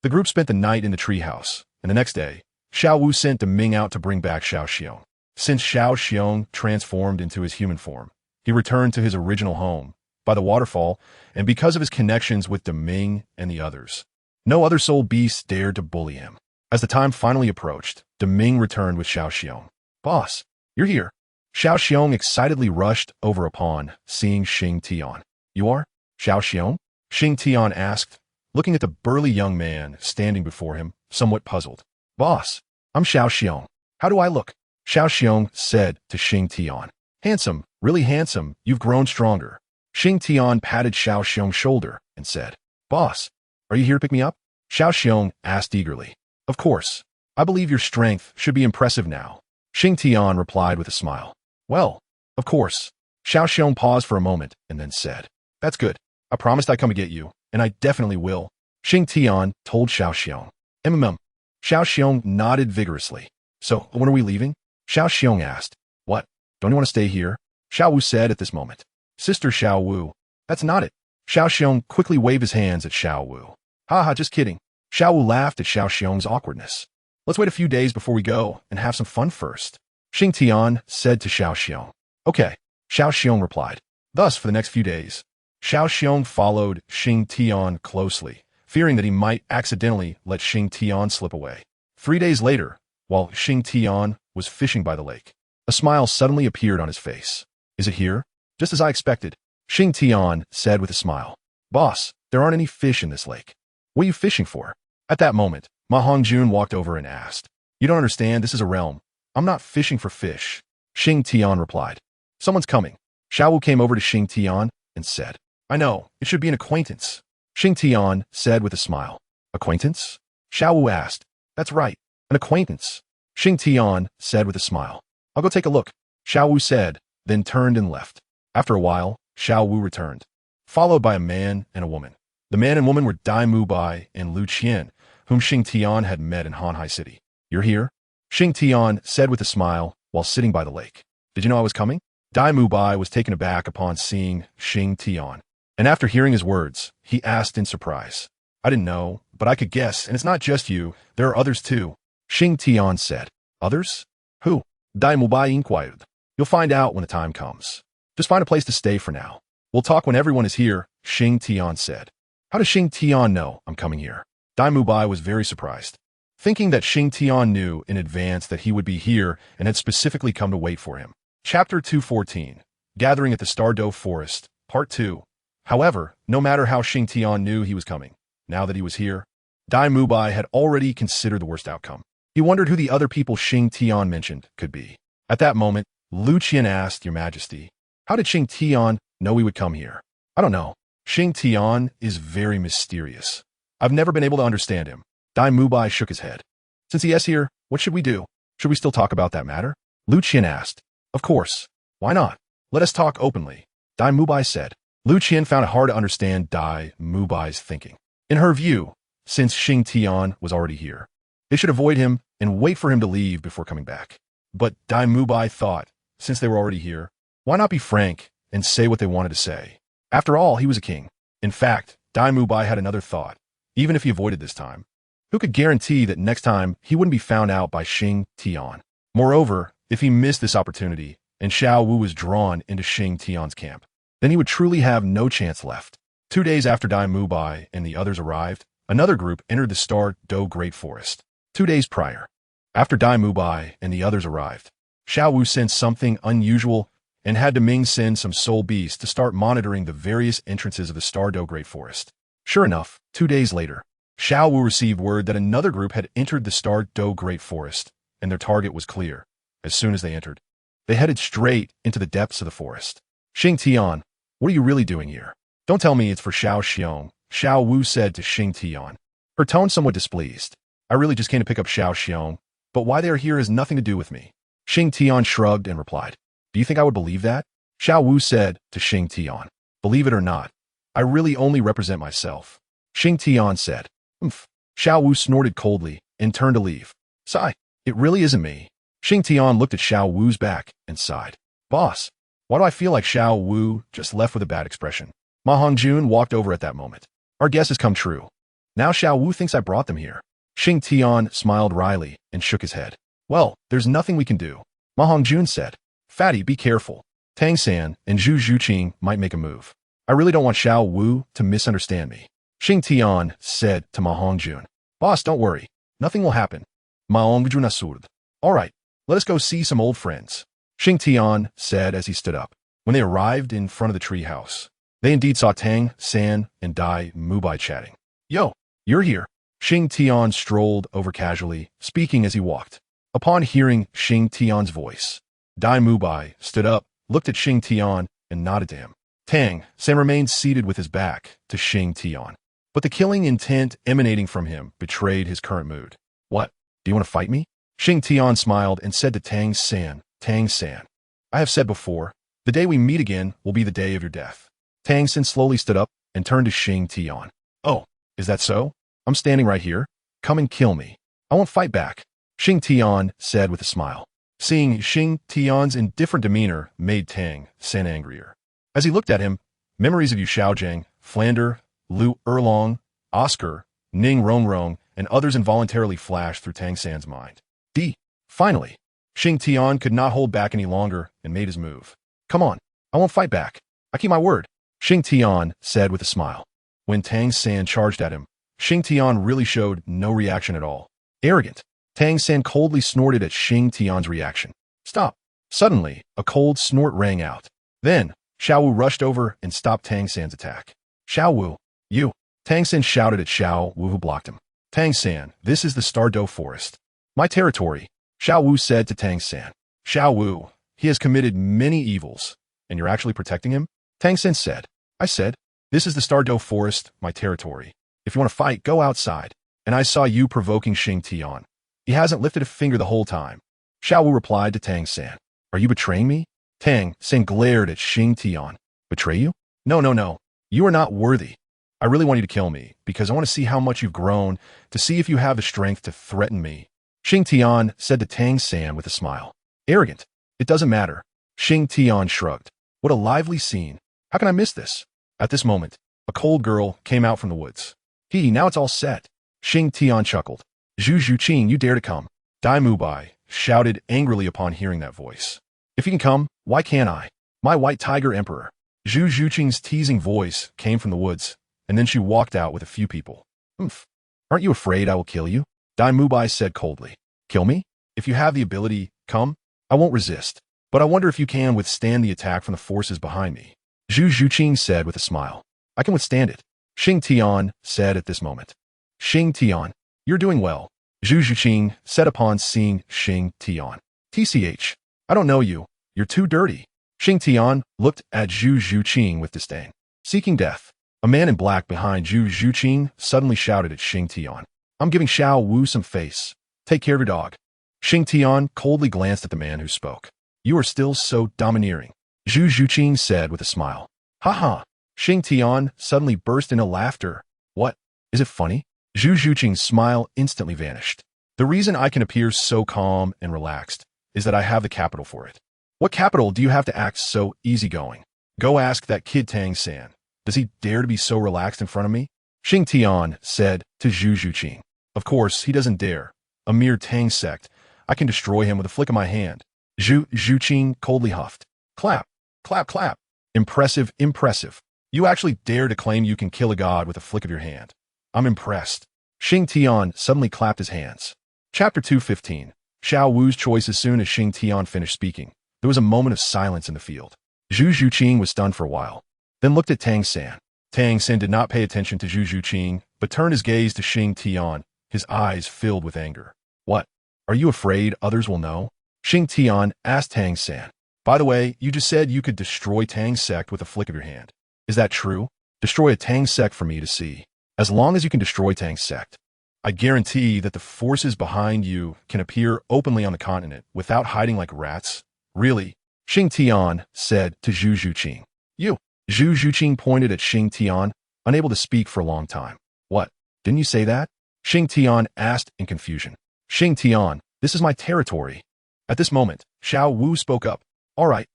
The group spent the night in the treehouse, and the next day, Xiao Wu sent Deming out to bring back Xiao Xiong. Since Xiao Xiong transformed into his human form, he returned to his original home, by the waterfall, and because of his connections with Deming and the others, no other soul beast dared to bully him. As the time finally approached, Deming returned with Xiao Xiong. Boss, you're here. Xiao Xiong excitedly rushed over upon seeing Xingtian. You are? Xiao Xiong? Xingtian asked, looking at the burly young man standing before him, somewhat puzzled. Boss, I'm Xiao Xiong. How do I look? Xiao Xiong said to Xingtian. Handsome, really handsome, you've grown stronger. Xingtian patted Xiao Xiong's shoulder and said, Boss, are you here to pick me up? Xiao Xiong asked eagerly. Of course. I believe your strength should be impressive now. Xingtian replied with a smile. Well, of course. Xiao Xiong paused for a moment and then said, That's good. I promised I'd come to get you, and I definitely will. Xingtian told Xiao Xiong. Xiao Xiong nodded vigorously. So, when are we leaving? Xiao Xiong asked. What? Don't you want to stay here? Xiao Wu said at this moment. Sister Xiao Wu. That's not it. Xiao Xiong quickly waved his hands at Xiao Wu. Haha, just kidding. Xiao Wu laughed at Xiao Xiong's awkwardness. Let's wait a few days before we go and have some fun first. Xingtian said to Xiao Xiong. Okay, Xiao Xiong replied. Thus, for the next few days, Xiao Xiong followed Xingtian closely, fearing that he might accidentally let Xingtian slip away. 3 days later, while Xingtian was fishing by the lake, a smile suddenly appeared on his face. Is it here? Just as I expected, Xingtian said with a smile. Boss, there aren't any fish in this lake. What are you fishing for? At that moment, Ma Hongjun walked over and asked. You don't understand, this is a realm. I'm not fishing for fish. Xingtian replied. Someone's coming. Xiao Wu came over to Xingtian and said. I know, it should be an acquaintance. Xingtian said with a smile. Acquaintance? Xiao Wu asked. That's right, an acquaintance. Xingtian said with a smile. I'll go take a look. Xiao Wu said, then turned and left. After a while, Xiao Wu returned, followed by a man and a woman. The man and woman were Dai Mubai and Lu Qian, whom Xingtian had met in Hanhai City. You're here? Xingtian said with a smile while sitting by the lake. Did you know I was coming? Dai Mubai was taken aback upon seeing Xingtian, and after hearing his words, he asked in surprise. I didn't know, but I could guess, and it's not just you. There are others too. Xingtian said. Others? Who? Dai Mubai inquired. You'll find out when the time comes. Just find a place to stay for now. We'll talk when everyone is here, Xingtian said. How does Xingtian know I'm coming here? Dai Mubai was very surprised, thinking that Xingtian knew in advance that he would be here and had specifically come to wait for him. Chapter 214, Gathering at the StunsTang Forest, Part 2. However, no matter how Xingtian knew he was coming, now that he was here, Dai Mubai had already considered the worst outcome. He wondered who the other people Xingtian mentioned could be. At that moment, Lu Qian asked, Your Majesty, how did Xingtian know we would come here? I don't know. Xingtian is very mysterious. I've never been able to understand him. Dai Mubai shook his head. Since he is here, what should we do? Should we still talk about that matter? Lu Qian asked. Of course. Why not? Let us talk openly, Dai Mubai said. Lu Qian found it hard to understand Dai Mubai's thinking. In her view, since Xingtian was already here, they should avoid him and wait for him to leave before coming back. But Dai Mubai thought, since they were already here, why not be frank and say what they wanted to say? After all, he was a king. In fact, Dai Mubai had another thought. Even if he avoided this time, who could guarantee that next time he wouldn't be found out by Xingtian? Moreover, if he missed this opportunity and Xiao Wu was drawn into Xingtian's camp, then he would truly have no chance left. 2 days after Dai Mubai and the others arrived, another group entered the StunsTang Great Forest. 2 days prior, after Dai Mubai and the others arrived, Xiao Wu sensed something unusual and had to Ming send some soul beasts to start monitoring the various entrances of the StunsTang Great Forest. Sure enough, 2 days later, Xiao Wu received word that another group had entered the StunsTang Great Forest, and their target was clear. As soon as they entered, they headed straight into the depths of the forest. Xingtian, what are you really doing here? Don't tell me it's for Xiao Xiong, Xiao Wu said to Xingtian, her tone somewhat displeased. I really just came to pick up Xiao Xiong, but why they are here has nothing to do with me. Xingtian shrugged and replied, Do you think I would believe that? Xiao Wu said to Xingtian, Believe it or not, I really only represent myself. Xingtian said, Umph. Xiao Wu snorted coldly and turned to leave. Sigh, it really isn't me. Xingtian looked at Xiao Wu's back and sighed. Boss, why do I feel like Xiao Wu just left with a bad expression? Ma Hongjun walked over at that moment. Our guess has come true. Now Xiao Wu thinks I brought them here. Xingtian smiled wryly and shook his head. Well, there's nothing we can do. Ma Hongjun said. Fatty, be careful. Tang San and Zhu Zhuqing might make a move. I really don't want Xiao Wu to misunderstand me. Xingtian said to Ma Hongjun. Boss, don't worry. Nothing will happen. Ma Hongjun assured. All right, let us go see some old friends. Xingtian said as he stood up. When they arrived in front of the tree house, they indeed saw Tang, San, and Dai Mubai chatting. Yo, you're here. Xingtian strolled over casually, speaking as he walked. Upon hearing Xingtian's voice, Dai Mubai stood up, looked at Xingtian, and nodded to him. Tang, San remained seated with his back to Xingtian, but the killing intent emanating from him betrayed his current mood. What? Do you want to fight me? Xingtian smiled and said to Tang San, I have said before, the day we meet again will be the day of your death. Tang San slowly stood up and turned to Xingtian. Oh, is that so? I'm standing right here. Come and kill me. I won't fight back. Xingtian said with a smile. Seeing Xingtian's indifferent demeanor made Tang San angrier. As he looked at him, memories of Yu Xiaojing, Flander, Lu Erlong, Oscar, Ning Rongrong, and others involuntarily flashed through Tang San's mind. Finally, Xingtian could not hold back any longer and made his move. Come on, I won't fight back. I keep my word, Xingtian said with a smile. When Tang San charged at him, Xingtian really showed no reaction at all. Arrogant, Tang San coldly snorted at Xingtian's reaction. Stop. Suddenly, a cold snort rang out. Then, Xiao Wu rushed over and stopped Tang San's attack. Xiao Wu, you. Tang San shouted at Xiao Wu who blocked him. Tang San, this is the StunsTang Forest. My territory, Xiao Wu said to Tang San. Xiao Wu, he has committed many evils, and you're actually protecting him? Tang San said. I said, this is the StunsTang Forest, my territory. If you want to fight, go outside. And I saw you provoking Xingtian. He hasn't lifted a finger the whole time. Xiao Wu replied to Tang San. Are you betraying me? Tang San glared at Xingtian. Betray you? No. You are not worthy. I really want you to kill me, because I want to see how much you've grown, to see if you have the strength to threaten me. Xingtian said to Tang San with a smile. Arrogant. It doesn't matter. Xingtian shrugged. What a lively scene. How can I miss this? At this moment, a cold girl came out from the woods. Now it's all set. Xingtian chuckled. Zhu Zhuqing, you dare to come? Dai Mubai shouted angrily upon hearing that voice. If you can come, why can't I? My white tiger emperor. Zhu Zhuqing's teasing voice came from the woods, and then she walked out with a few people. Oomph. Aren't you afraid I will kill you? Dai Mubai said coldly. Kill me? If you have the ability, come. I won't resist. But I wonder if you can withstand the attack from the forces behind me. Zhu Zhuqing said with a smile. I can withstand it. Xingtian said at this moment. Xingtian, you're doing well. Zhu Zhuqing said upon seeing Xingtian. TCH, I don't know you. You're too dirty. Xingtian looked at Zhu Zhuqing with disdain. Seeking death. A man in black behind Zhu Zhuqing suddenly shouted at Xingtian. I'm giving Xiao Wu some face. Take care of your dog. Xingtian coldly glanced at the man who spoke. You are still so domineering. Zhu Zhuqing said with a smile. Ha ha. Xingtian suddenly burst into laughter. What? Is it funny? Zhu Zhuqing's smile instantly vanished. The reason I can appear so calm and relaxed is that I have the capital for it. What capital do you have to act so easygoing? Go ask that kid Tang-san. Does he dare to be so relaxed in front of me? Xingtian said to Zhu Zhuqing. Of course, he doesn't dare. A mere Tang sect. I can destroy him with a flick of my hand. Zhu Zhuqing coldly huffed. Clap, clap, clap. Impressive, impressive. You actually dare to claim you can kill a god with a flick of your hand. I'm impressed. Xingtian suddenly clapped his hands. Chapter 215. Xiao Wu's choice. As soon as Xingtian finished speaking, there was a moment of silence in the field. Zhu Zhuqing was stunned for a while, then looked at Tang-san. Tang-san did not pay attention to Zhu Zhuqing, but turned his gaze to Xingtian, his eyes filled with anger. What? Are you afraid others will know? Xingtian asked Tang-san. By the way, you just said you could destroy Tang's sect with a flick of your hand. Is that true? Destroy a Tang sect for me to see. As long as you can destroy Tang's sect, I guarantee that the forces behind you can appear openly on the continent without hiding like rats. Really? Xingtian said to Zhu Zhuqing. You. Zhu Zhuqing pointed at Xingtian, unable to speak for a long time. What? Didn't you say that? Xingtian asked in confusion. Xingtian, this is my territory. At this moment, Xiao Wu spoke up. All right.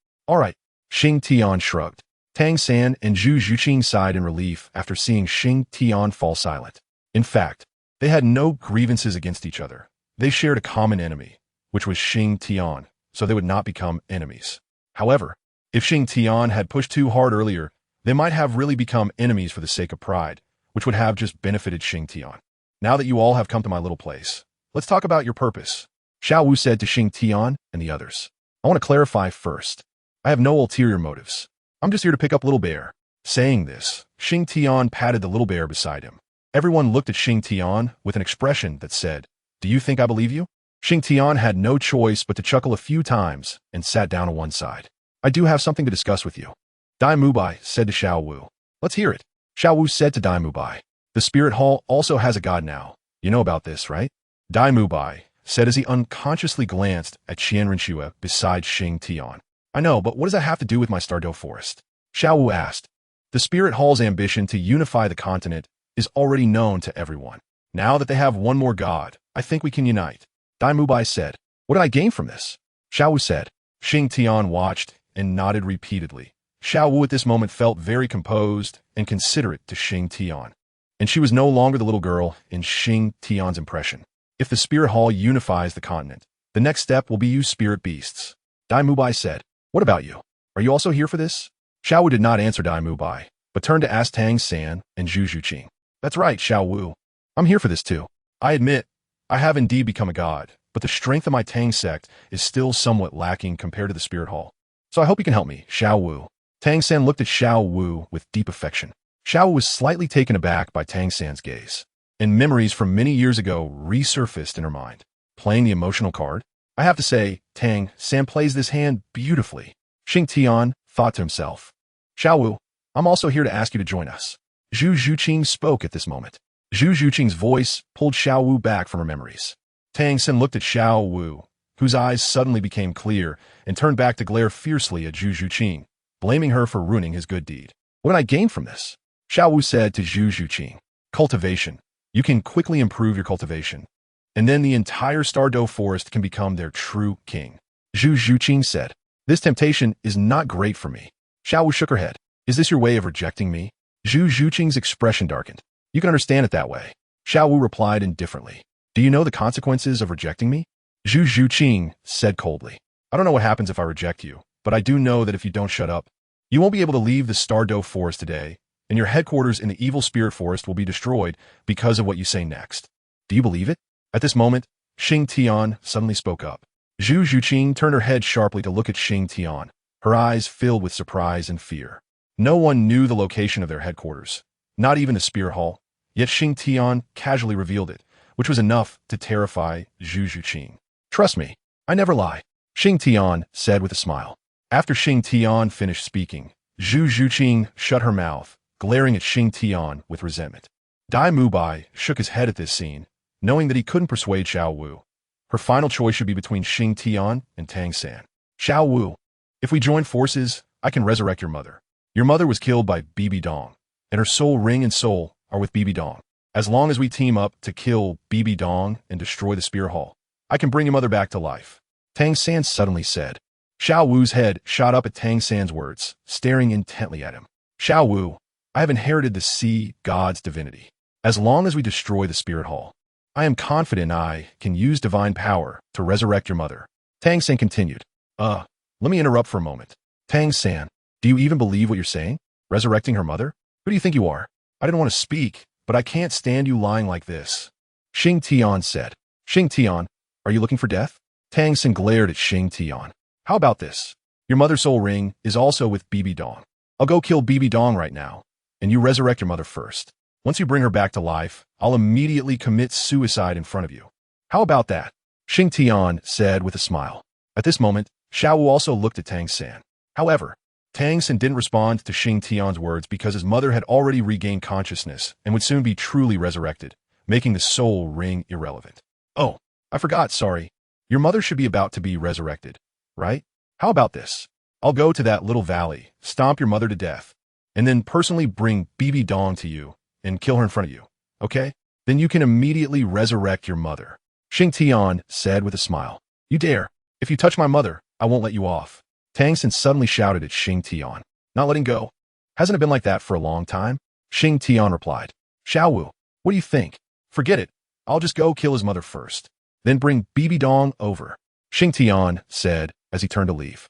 Xingtian shrugged. Tang-san and Zhu Zhuqing sighed in relief after seeing Xingtian fall silent. In fact, they had no grievances against each other. They shared a common enemy, which was Xingtian, so they would not become enemies. However, if Xingtian had pushed too hard earlier, they might have really become enemies for the sake of pride, which would have just benefited Xingtian. Now that you all have come to my little place, let's talk about your purpose. Xiao Wu said to Xingtian and the others. I want to clarify first. I have no ulterior motives. I'm just here to pick up Little Bear. Saying this, Xingtian patted the little bear beside him. Everyone looked at Xingtian with an expression that said, Do you think I believe you? Xingtian had no choice but to chuckle a few times and sat down on one side. I do have something to discuss with you. Dai Mubai said to Xiao Wu. Let's hear it. Xiao Wu said to Dai Mubai. The Spirit Hall also has a god now. You know about this, right? Dai Mubai said as he unconsciously glanced at Qianrenxue beside Xingtian. I know, but what does that have to do with my Stan'sDual forest? Xiao Wu asked. The Spirit Hall's ambition to unify the continent is already known to everyone. Now that they have one more god, I think we can unite. Dai Mubai said. What did I gain from this? Xiao Wu said. Xingtian watched and nodded repeatedly. Xiao Wu at this moment felt very composed and considerate to Xingtian, and she was no longer the little girl in Xingtian's impression. If the Spirit Hall unifies the continent, the next step will be use spirit beasts. Dai Mubai said. What about you? Are you also here for this? Xiao Wu did not answer Dai Mubai, but turned to ask Tang-san and Zhu Zhuqing. That's right, Xiao Wu. I'm here for this too. I admit, I have indeed become a god, but the strength of my Tang sect is still somewhat lacking compared to the Spirit Hall. So I hope you can help me, Xiao Wu. Tang-san looked at Xiao Wu with deep affection. Xiao Wu was slightly taken aback by Tang-san's gaze, and memories from many years ago resurfaced in her mind. Playing the emotional card? I have to say, Tang-san plays this hand beautifully. Xingtian thought to himself. Xiao Wu, I'm also here to ask you to join us. Zhu Zhuqing spoke at this moment. Zhu Zhuqing's voice pulled Xiao Wu back from her memories. Tang-san looked at Xiao Wu, whose eyes suddenly became clear and turned back to glare fiercely at Zhu Zhuqing, blaming her for ruining his good deed. What did I gain from this? Xiao Wu said to Zhu Zhuqing. Cultivation. You can quickly improve your cultivation, and then the entire Stan'sDual forest can become their true king. Zhu Zhuqing said. This temptation is not great for me. Xiao Wu shook her head. Is this your way of rejecting me? Zhu Zhuqing's expression darkened. You can understand it that way. Xiao Wu replied indifferently. Do you know the consequences of rejecting me? Zhu Zhuqing said coldly. I don't know what happens if I reject you, but I do know that if you don't shut up, you won't be able to leave the Stan'sDual forest today, and your headquarters in the evil spirit forest will be destroyed because of what you say next. Do you believe it? At this moment, Xingtian suddenly spoke up. Zhu Zhuqing turned her head sharply to look at Xingtian, her eyes filled with surprise and fear. No one knew the location of their headquarters, not even the spear hall, yet Xingtian casually revealed it, which was enough to terrify Zhu Zhuqing. Trust me, I never lie, Xingtian said with a smile. After Xingtian finished speaking, Zhu Zhuqing shut her mouth, glaring at Xingtian with resentment. Dai Mubai shook his head at this scene, knowing that he couldn't persuade Xiao Wu. Her final choice should be between Xingtian and Tang San. Xiao Wu, if we join forces, I can resurrect your mother. Your mother was killed by Bibi Dong, and her soul ring and soul are with Bibi Dong. As long as we team up to kill Bibi Dong and destroy the spear hall, I can bring your mother back to life, Tang San suddenly said. Xiao Wu's head shot up at Tang San's words, staring intently at him. Xiao Wu, I have inherited the sea god's divinity. As long as we destroy the spirit hall, I am confident I can use divine power to resurrect your mother. Tang San continued. Let me interrupt for a moment. Tang San, do you even believe what you're saying? Resurrecting her mother? Who do you think you are? I didn't want to speak, but I can't stand you lying like this. Xingtian said. Xingtian, are you looking for death? Tang San glared at Xingtian. How about this? Your mother's soul ring is also with Bibi Dong. I'll go kill Bibi Dong right now, and you resurrect your mother first. Once you bring her back to life, I'll immediately commit suicide in front of you. How about that? Xingtian said with a smile. At this moment, Xiao Wu also looked at Tang San. However, Tang San didn't respond to Xingtian's words because his mother had already regained consciousness and would soon be truly resurrected, making the soul ring irrelevant. Oh, I forgot, sorry. Your mother should be about to be resurrected, right? How about this? I'll go to that little valley, stomp your mother to death, and then personally bring Bibi Dong to you and kill her in front of you, okay? Then you can immediately resurrect your mother. Xingtian said with a smile. You dare. If you touch my mother, I won't let you off. Tang San suddenly shouted at Xingtian. Not letting go. Hasn't it been like that for a long time? Xingtian replied. Xiao Wu, what do you think? Forget it. I'll just go kill his mother first. Then bring Bibi Dong over. Xingtian said as he turned to leave.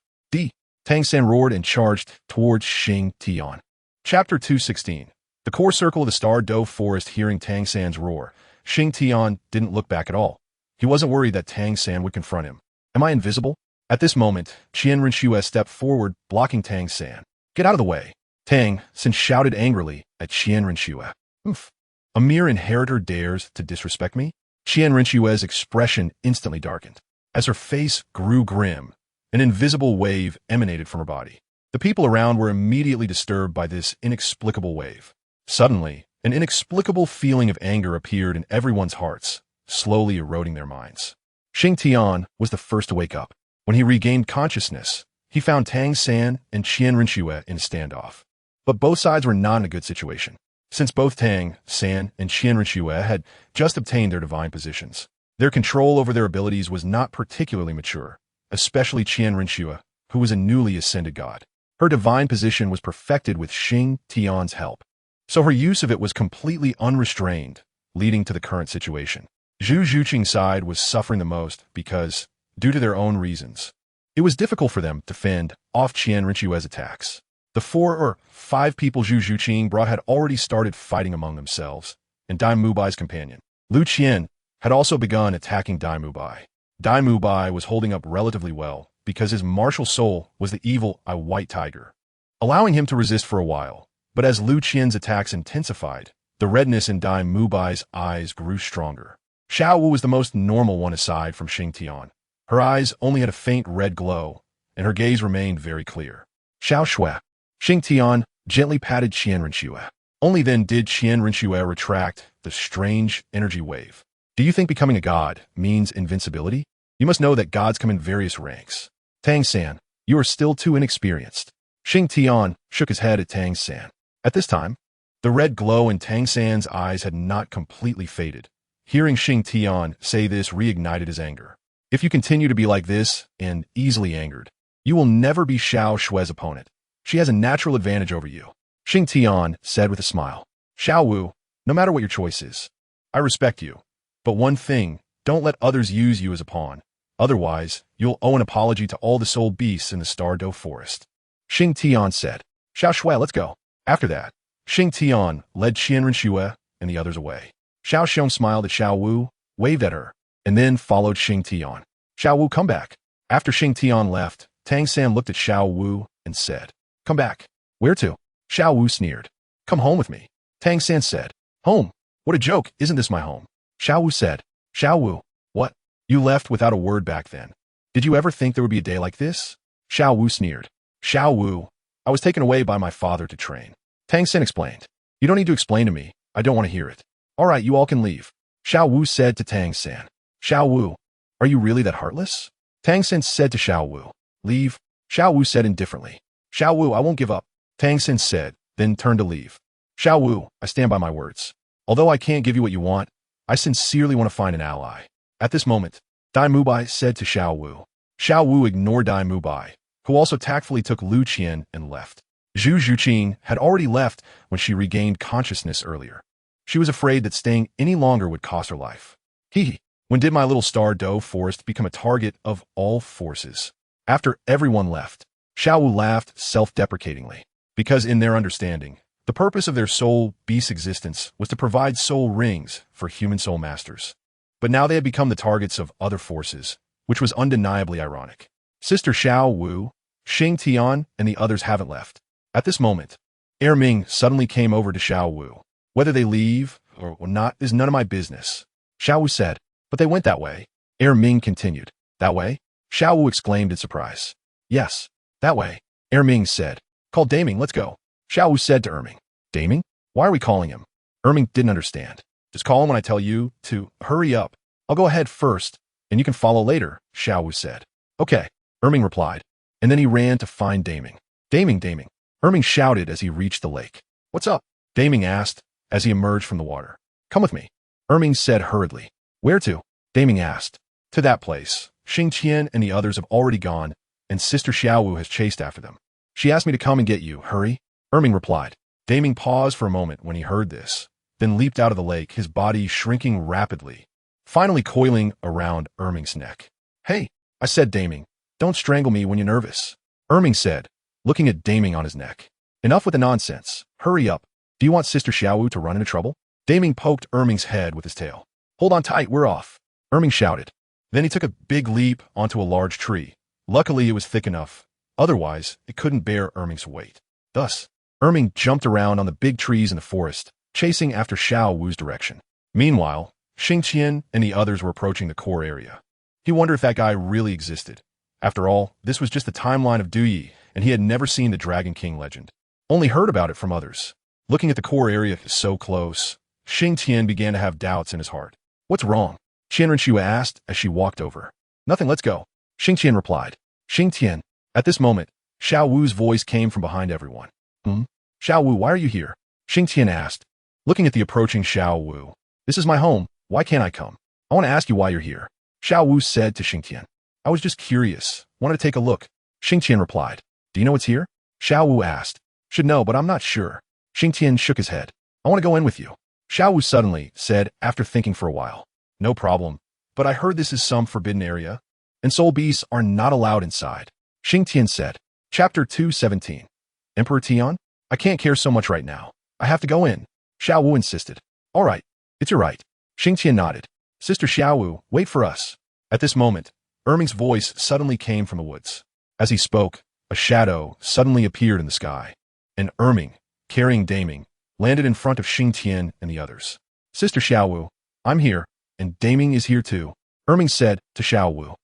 Tang San roared and charged towards Xingtian. Chapter 216. The core circle of the Stan'sDual forest hearing Tang San's roar, Xingtian didn't look back at all. He wasn't worried that Tang San would confront him. Am I invisible? At this moment, Qian Rinxue stepped forward, blocking Tang San. Get out of the way. Tang San shouted angrily at Qian Rinxue. Oof. A mere inheritor dares to disrespect me? Qian Rinxue's expression instantly darkened. As her face grew grim, an invisible wave emanated from her body. The people around were immediately disturbed by this inexplicable wave. Suddenly, an inexplicable feeling of anger appeared in everyone's hearts, slowly eroding their minds. Xingtian was the first to wake up. When he regained consciousness, he found Tang San and Qian Rinxue in a standoff. But both sides were not in a good situation, since both Tang San and Qian Rinxue had just obtained their divine positions. Their control over their abilities was not particularly mature, especially Qian Rinxue, who was a newly ascended god. Her divine position was perfected with Xingtian's help, so her use of it was completely unrestrained, leading to the current situation. Zhu Zhuqing's side was suffering the most because, due to their own reasons, it was difficult for them to fend off Qian Rinxue's attacks. The 4 or 5 people Zhu Zhuqing brought had already started fighting among themselves, and Dai Mubai's companion, Lu Qian, had also begun attacking Dai Mubai. Dai Mubai was holding up relatively well because his martial soul was the evil white tiger, allowing him to resist for a while. But as Lu Qian's attacks intensified, the redness in Dai Mubai's eyes grew stronger. Xiao Wu was the most normal one aside from Xingtian. Her eyes only had a faint red glow, and her gaze remained very clear. Xiao Shui. Xingtian gently patted Qian Rinxue. Only then did Qian Rinxue retract the strange energy wave. Do you think becoming a god means invincibility? You must know that gods come in various ranks. Tang San, you are still too inexperienced. Xingtian shook his head at Tang San. At this time, the red glow in Tang San's eyes had not completely faded. Hearing Xingtian say this reignited his anger. If you continue to be like this and easily angered, you will never be Xiao Shui's opponent. She has a natural advantage over you. Xingtian said with a smile. Xiao Wu, no matter what your choice is, I respect you. But one thing, don't let others use you as a pawn. Otherwise, you'll owe an apology to all the soul beasts in the Stan'sDual forest. Xingtian said. Xiao Shui, let's go. After that, Xingtian led Qianren and the others away. Xiao Xiong smiled at Xiao Wu, waved at her, and then followed Xingtian. Xiao Wu, come back. After Xingtian left, Tang San looked at Xiao Wu and said, come back. Where to? Xiao Wu sneered. Come home with me. Tang San said. Home? What a joke, isn't this my home? Xiao Wu said. Xiao Wu, what? You left without a word back then. Did you ever think there would be a day like this? Xiao Wu sneered. Xiao Wu, I was taken away by my father to train. Tang San explained. You don't need to explain to me. I don't want to hear it. All right, you all can leave. Xiao Wu said to Tang San. Xiao Wu, are you really that heartless? Tang San said to Xiao Wu. Leave. Xiao Wu said indifferently. Xiao Wu, I won't give up. Tang San said, then turned to leave. Xiao Wu, I stand by my words. Although I can't give you what you want, I sincerely want to find an ally. At this moment, Dai Mubai said to Xiao Wu. Xiao Wu ignored Dai Mubai, who also tactfully took Lu Qian and left. Zhu Zhuqing had already left when she regained consciousness earlier. She was afraid that staying any longer would cost her life. Hee. When did my little Stan'sDual forest become a target of all forces? After everyone left, Xiao Wu laughed self-deprecatingly, because in their understanding, the purpose of their soul beast existence was to provide soul rings for human soul masters. But now they had become the targets of other forces, which was undeniably ironic. Sister Xiao Wu, Xingtian, and the others haven't left. At this moment, Ming suddenly came over to Xiao Wu. Whether they leave or not is none of my business. Xiao Wu said, but they went that way. Ming continued. That way? Xiao Wu exclaimed in surprise. Yes, that way. Ming said. Call Daming, let's go. Xiao Wu said to Ming. Daming? Why are we calling him? Ming didn't understand. Just call him when I tell you to hurry up. I'll go ahead first, and you can follow later, Xiao Wu said. Okay, Ming replied, and then he ran to find Daming. Daming. Ming shouted as he reached the lake. What's up? Daming asked as he emerged from the water. Come with me. Ming said hurriedly. Where to? Daming asked. To that place. Xingtian and the others have already gone, and Sister Xiao Wu has chased after them. She asked me to come and get you. Hurry. Ming replied. Daming paused for a moment when he heard this, then leaped out of the lake, his body shrinking rapidly, finally coiling around Ming's neck. Hey, I said, Daming, don't strangle me when you're nervous. Ming said, looking at Daming on his neck. Enough with the nonsense. Hurry up. Do you want Sister Xiao Wu to run into trouble? Daming poked Ming's head with his tail. Hold on tight, we're off. Ming shouted. Then he took a big leap onto a large tree. Luckily, it was thick enough. Otherwise, it couldn't bear Ming's weight. Thus, Ming jumped around on the big trees in the forest, chasing after Xiao Wu's direction. Meanwhile, Xingtian and the others were approaching the core area. He wondered if that guy really existed. After all, this was just the timeline of Douyi, and he had never seen the Dragon King legend. Only heard about it from others. Looking at the core area so close, Xingtian began to have doubts in his heart. What's wrong? Qianren asked as she walked over. Nothing, let's go. Xingtian replied. Xingtian. At this moment, Xiao Wu's voice came from behind everyone. Xiao Wu, why are you here? Xingtian asked, looking at the approaching Xiao Wu. This is my home. Why can't I come? I want to ask you why you're here. Xiao Wu said to Xingtian. I was just curious. Wanted to take a look. Xingtian replied. Do you know what's here? Xiao Wu asked. Should know, but I'm not sure. Xingtian shook his head. I want to go in with you. Xiao Wu suddenly said after thinking for a while. No problem. But I heard this is some forbidden area, and soul beasts are not allowed inside. Xingtian said. Chapter 217. Emperor Tian? I can't care so much right now. I have to go in. Xiao Wu insisted. All right. It's your right. Xingtian nodded. Sister Xiao Wu, wait for us. At this moment, Ming's voice suddenly came from the woods. As he spoke, a shadow suddenly appeared in the sky, and Ming, carrying Daming, landed in front of Xingtian and the others. Sister Xiao Wu, I'm here, and Daming is here too, Ming said to Xiao Wu.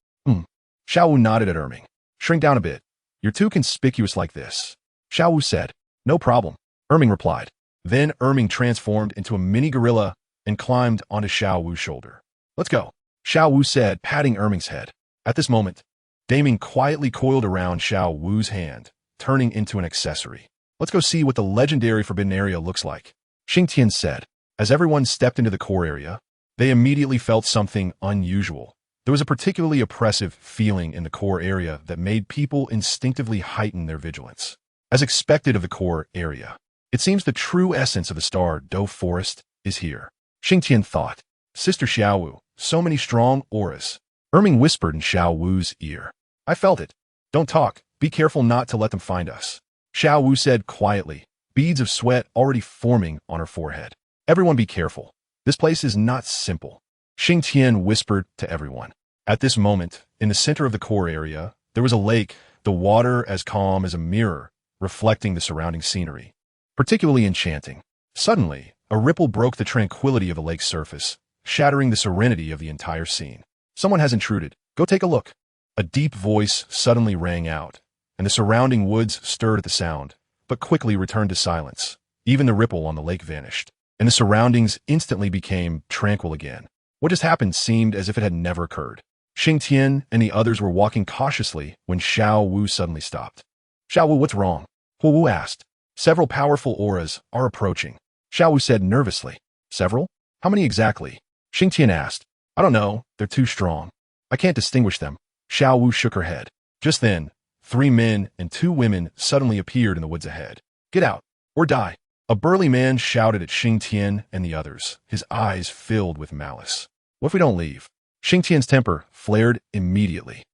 Xiao Wu nodded at Ming. Shrink down a bit. You're too conspicuous like this. Xiao Wu said. No problem, Ming replied. Then Ming transformed into a mini gorilla and climbed onto Xiao Wu's shoulder. Let's go, Xiao Wu said, patting Ming's head. At this moment, Daming quietly coiled around Xiao Wu's hand, turning into an accessory. Let's go see what the legendary forbidden area looks like, Xingtian said. As everyone stepped into the core area, they immediately felt something unusual. There was a particularly oppressive feeling in the core area that made people instinctively heighten their vigilance. As expected of the core area, it seems the true essence of the Stan'sDual forest is here. Xingtian thought. Sister Xiaowu, so many strong auras. Erming whispered in Xiaowu's ear. I felt it. Don't talk. Be careful not to let them find us. Xiaowu said quietly, beads of sweat already forming on her forehead. Everyone be careful. This place is not simple. Xingtian whispered to everyone. At this moment, in the center of the core area, there was a lake, the water as calm as a mirror, reflecting the surrounding scenery. Particularly enchanting. Suddenly, a ripple broke the tranquility of the lake's surface, shattering the serenity of the entire scene. Someone has intruded. Go take a look. A deep voice suddenly rang out, and the surrounding woods stirred at the sound, but quickly returned to silence. Even the ripple on the lake vanished, and the surroundings instantly became tranquil again. What just happened seemed as if it had never occurred. Xingtian and the others were walking cautiously when Xiao Wu suddenly stopped. Xiao Wu, what's wrong? Hu Wu asked. Several powerful auras are approaching. Xiao Wu said nervously. Several? How many exactly? Xingtian asked. I don't know. They're too strong. I can't distinguish them. Xiao Wu shook her head. Just then, 3 men and 2 women suddenly appeared in the woods ahead. Get out, or die. A burly man shouted at Xingtian and the others, his eyes filled with malice. What if we don't leave? Xingtian's temper flared immediately.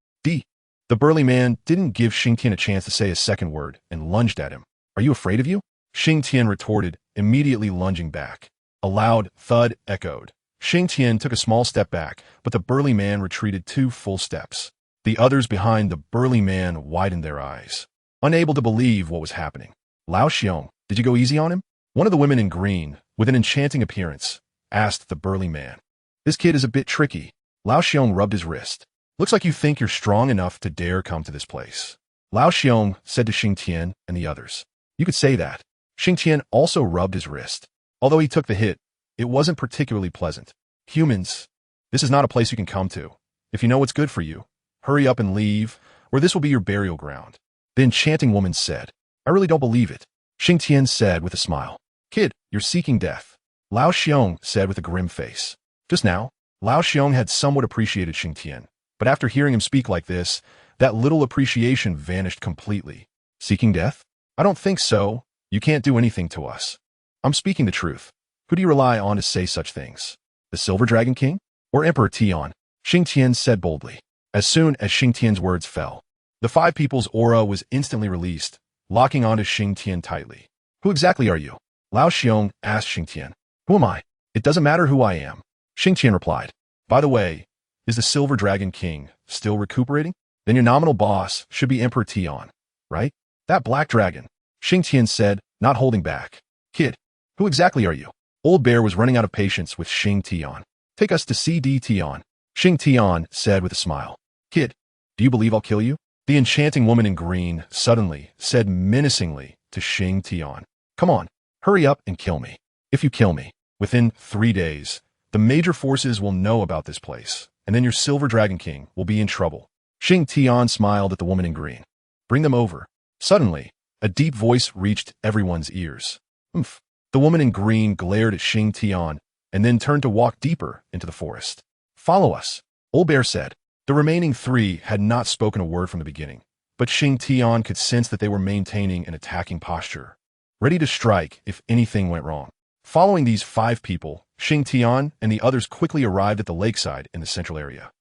The burly man didn't give Xingtian a chance to say a second word and lunged at him. Are you afraid of you? Xingtian retorted, immediately lunging back. A loud thud echoed. Xingtian took a small step back, but the burly man retreated 2 full steps. The others behind the burly man widened their eyes, unable to believe what was happening. Lao Xiong, did you go easy on him? One of the women in green, with an enchanting appearance, asked the burly man. This kid is a bit tricky. Lao Xiong rubbed his wrist. Looks like you think you're strong enough to dare come to this place. Lao Xiong said to Xingtian and the others. You could say that. Xingtian also rubbed his wrist. Although he took the hit, it wasn't particularly pleasant. Humans, this is not a place you can come to. If you know what's good for you, hurry up and leave, or this will be your burial ground. The enchanting woman said. I really don't believe it. Xingtian said with a smile. Kid, you're seeking death. Lao Xiong said with a grim face. Just now, Lao Xiong had somewhat appreciated Xingtian, but after hearing him speak like this, that little appreciation vanished completely. Seeking death? I don't think so. You can't do anything to us. I'm speaking the truth. Who do you rely on to say such things? The Silver Dragon King? Or Emperor Tian? Xingtian said boldly. As soon as Xingtian's words fell, the 5 people's aura was instantly released, locking onto Xingtian tightly. Who exactly are you? Lao Xiong asked Xingtian. Who am I? It doesn't matter who I am. Xingtian replied. By the way, is the Silver Dragon King still recuperating? Then your nominal boss should be Emperor Tian, right? That black dragon, Xingtian said, not holding back. Kid, who exactly are you? Old Bear was running out of patience with Xingtian. Take us to CD Tian, Xingtian said with a smile. Kid, do you believe I'll kill you? The enchanting woman in green suddenly said menacingly to Xingtian. Come on, hurry up and kill me. If you kill me, within 3 days, the major forces will know about this place, and then your Silver Dragon King will be in trouble. Xingtian smiled at the woman in green. Bring them over. Suddenly, a deep voice reached everyone's ears. Oomph. The woman in green glared at Xingtian and then turned to walk deeper into the forest. Follow us, Old Bear said. The remaining 3 had not spoken a word from the beginning, but Xingtian could sense that they were maintaining an attacking posture, ready to strike if anything went wrong. Following these 5 people, Xingtian and the others quickly arrived at the lakeside in the central area.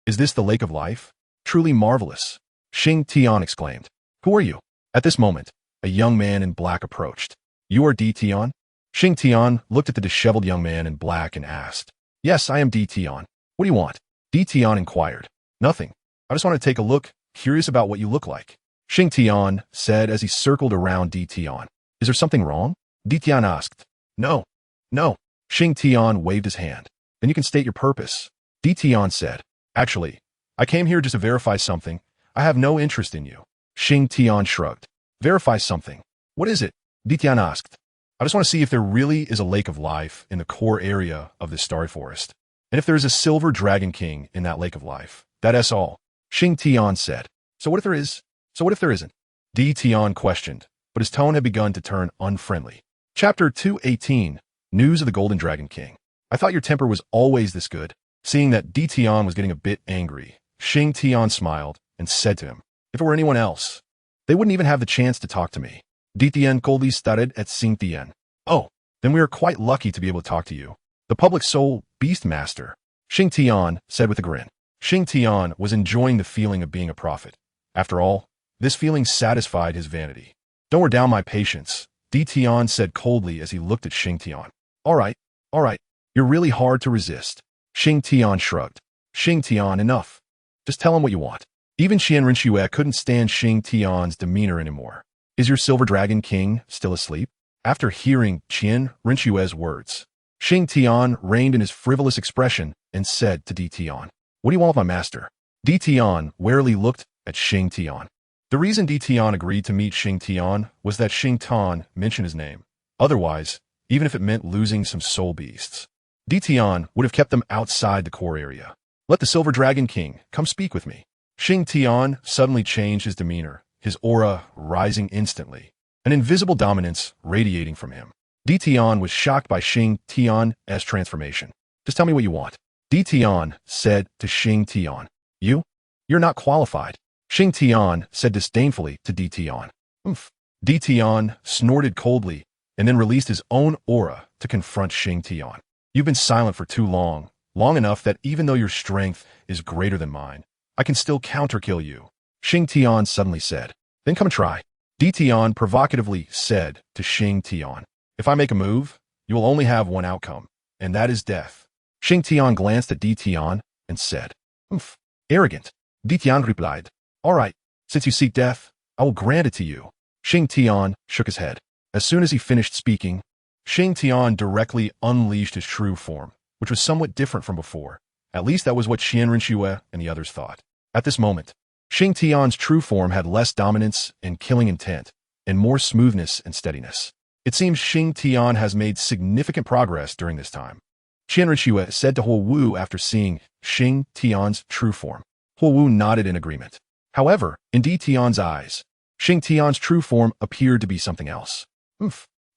Is this the Lake of Life? Truly marvelous, Xingtian exclaimed. Who are you? At this moment, a young man in black approached. You are D. Tian? Xingtian looked at the disheveled young man in black and asked. Yes, I am D. Tian. What do you want? D. Tian inquired. Nothing. I just want to take a look, curious about what you look like. Xingtian said as he circled around D. Tian. Is there something wrong? D. Tian asked. No. Xingtian waved his hand. Then you can state your purpose. D. Tian said. Actually, I came here just to verify something. I have no interest in you. Xingtian shrugged. Verify something. What is it? D. Tian asked. I just want to see if there really is a lake of life in the core area of this starry forest. And if there is a Silver Dragon King in that lake of life. That's all. Xingtian said. So what if there is? So what if there isn't? D. Tian questioned, but his tone had begun to turn unfriendly. Chapter 218. News of the Golden Dragon King. I thought your temper was always this good. Seeing that D. Tian was getting a bit angry, Xingtian smiled and said to him, if it were anyone else, they wouldn't even have the chance to talk to me. XingtianCopies started at Xingtian. Oh, Then we are quite lucky to be able to talk to you. The public soul beast master, Xingtian said with a grin. Xingtian was enjoying the feeling of being a prophet. After all, this feeling satisfied his vanity. Don't wear down my patience, Tian said coldly as he looked at Xingtian. All right, you're really hard to resist. Xingtian shrugged. Xingtian, enough. Just tell him what you want. Even Qianren couldn't stand Xingtian's demeanor anymore. Is your Silver Dragon King still asleep? After hearing Qianren words, Xingtian reined in his frivolous expression and said to Tian, "What do you want with my master?" Tian warily looked at Xingtian. The reason Tian agreed to meet Xingtian was that Xingtian mentioned his name. Otherwise, even if it meant losing some soul beasts, Tian would have kept them outside the core area. "Let the Silver Dragon King come speak with me." Xingtian suddenly changed his demeanor, his aura rising instantly, an invisible dominance radiating from him. Tian was shocked by Xingtian's transformation. "Just tell me what you want," Tian said to Xingtian. You're not qualified," Xingtian said disdainfully to Tian. Tian snorted coldly and then released his own aura to confront Xingtian. "You've been silent for too long enough that even though your strength is greater than mine, I can still counterkill you," Xingtian suddenly said. "Then come and try," Tian provocatively said to Xingtian. "If I make a move, you will only have one outcome, and that is death." Xingtian glanced at Tian and said, "Arrogant." Tian replied, "All right, since you seek death, I will grant it to you." Xingtian shook his head. As soon as he finished speaking, Xingtian directly unleashed his true form, which was somewhat different from before. At least that was what Qianren and the others thought. At this moment, Xingtian's true form had less dominance and killing intent, and more smoothness and steadiness. It seems Xingtian has made significant progress during this time. Qianren said to Huowu after seeing Xingtian's true form. Huowu nodded in agreement. However, in Tian's eyes, Xingtian's true form appeared to be something else.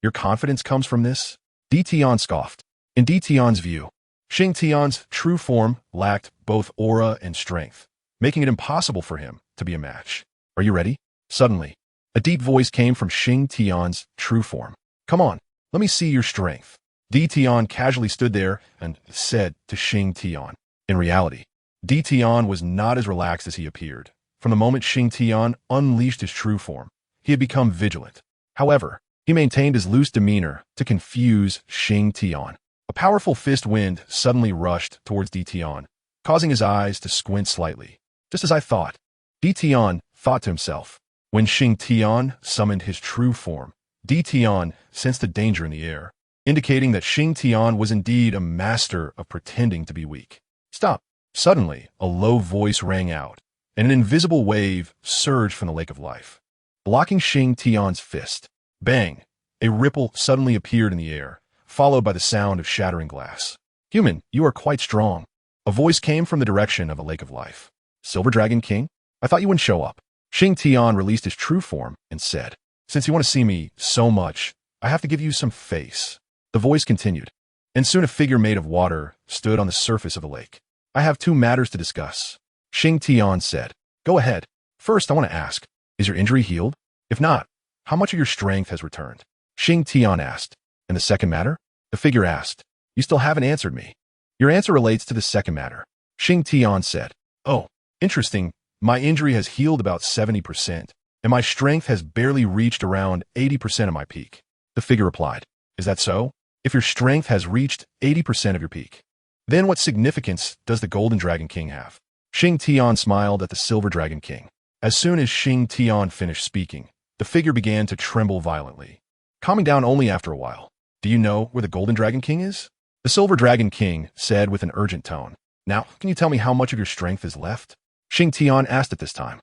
Your confidence comes from this?" Tian scoffed. In Tian's view, Xingtian's true form lacked both aura and strength, making it impossible for him to be a match. "Are you ready?" Suddenly, a deep voice came from Xingtian's true form. "Come on, let me see your strength." Tian casually stood there and said to Xingtian. In reality, Tian was not as relaxed as he appeared. From the moment Xingtian unleashed his true form, he had become vigilant. However, he maintained his loose demeanor to confuse Xingtian. A powerful fist wind suddenly rushed towards Tian, causing his eyes to squint slightly. "Just as I thought," Tian thought to himself. When Xingtian summoned his true form, Tian sensed the danger in the air, indicating that Xingtian was indeed a master of pretending to be weak. "Stop!" Suddenly, a low voice rang out, and an invisible wave surged from the lake of life, blocking Xingtian's fist. Bang! A ripple suddenly appeared in the air, followed by the sound of shattering glass. "Human, you are quite strong." A voice came from the direction of the lake of life. "Silver Dragon King? I thought you wouldn't show up." Xingtian released his true form and said, "Since you want to see me so much, I have to give you some face." The voice continued, and soon a figure made of water stood on the surface of the lake. "I have 2 matters to discuss," Xingtian said. "Go ahead. First, I want to ask, is your injury healed? If not, how much of your strength has returned?" Xingtian asked. "And the second matter?" The figure asked. "You still haven't answered me." "Your answer relates to the second matter," Xingtian said. "Oh, interesting. My injury has healed about 70%, and my strength has barely reached around 80% of my peak." The figure replied. "Is that so? If your strength has reached 80% of your peak, then what significance does the Golden Dragon King have?" Xingtian smiled at the Silver Dragon King. As soon as Xingtian finished speaking, the figure began to tremble violently, calming down only after a while. "Do you know where the Golden Dragon King is?" The Silver Dragon King said with an urgent tone. "Now, can you tell me how much of your strength is left?" Xingtian asked at this time.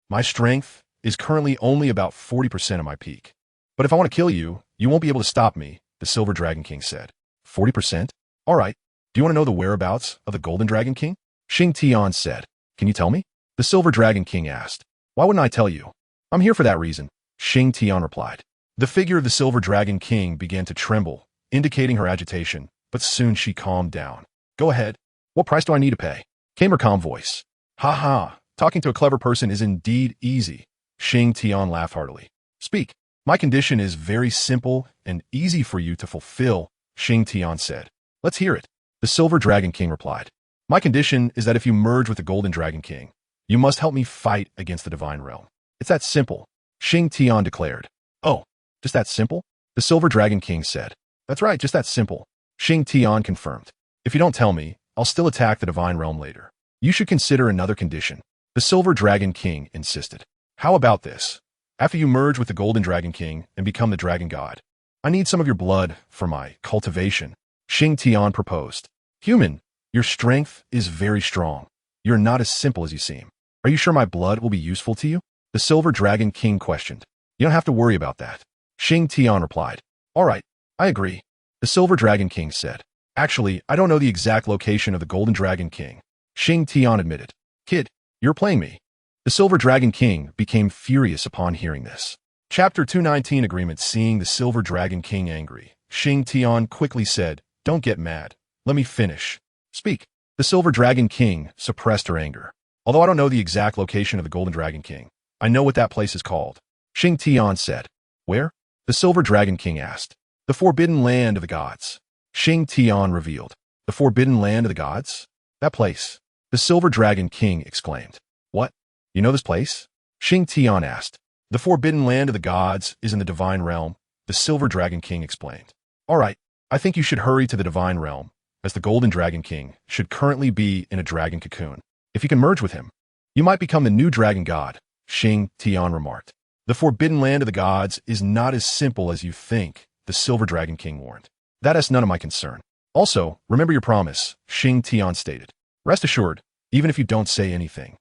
My strength is currently only about 40% of my peak. But if I want to kill you, you won't be able to stop me," the Silver Dragon King said. 40%? All right. Do you want to know the whereabouts of the Golden Dragon King? Xingtian said. "Can you tell me?" the Silver Dragon King asked. "Why wouldn't I tell you? I'm here for that reason," Xingtian replied. The figure of the Silver Dragon King began to tremble, indicating her agitation, but soon she calmed down. "Go ahead. What price do I need to pay?" came her calm voice. "Ha ha, talking to a clever person is indeed easy," Xingtian laughed heartily. "Speak. My condition is very simple and easy for you to fulfill, Xingtian said. Let's hear it. The Silver Dragon King replied. My condition is that if you merge with the Golden Dragon King, you must help me fight against the Divine Realm. It's that simple, Xingtian declared. Oh, just that simple? The Silver Dragon King said. That's right, just that simple, Xingtian confirmed. If you don't tell me, I'll still attack the Divine Realm later. You should consider another condition, the Silver Dragon King insisted. How about this? After you merge with the Golden Dragon King and become the Dragon God, I need some of your blood for my cultivation, Xingtian proposed. Human, your strength is very strong. You're not as simple as you seem. Are you sure my blood will be useful to you? The Silver Dragon King questioned. You don't have to worry about that, Xingtian replied. All right, I agree, the Silver Dragon King said. Actually, I don't know the exact location of the Golden Dragon King, Xingtian admitted. Kid, you're playing me. The Silver Dragon King became furious upon hearing this. Chapter 219 Agreement. Seeing the Silver Dragon King angry, Xingtian quickly said, Don't get mad. Let me finish. Speak. The Silver Dragon King suppressed her anger. Although I don't know the exact location of the Golden Dragon King, I know what that place is called, Xingtian said. Where? The Silver Dragon King asked. The Forbidden Land of the Gods, Xingtian revealed. The Forbidden Land of the Gods? That place. The Silver Dragon King exclaimed. What? You know this place? Xingtian asked. The Forbidden Land of the Gods is in the Divine Realm, the Silver Dragon King explained. All right, I think you should hurry to the Divine Realm, as the Golden Dragon King should currently be in a dragon cocoon. If you can merge with him, you might become the new Dragon God, Xingtian remarked. The Forbidden Land of the Gods is not as simple as you think, the Silver Dragon King warned. That is none of my concern. Also, remember your promise, Xingtian stated. Rest assured, even if you don't say anything,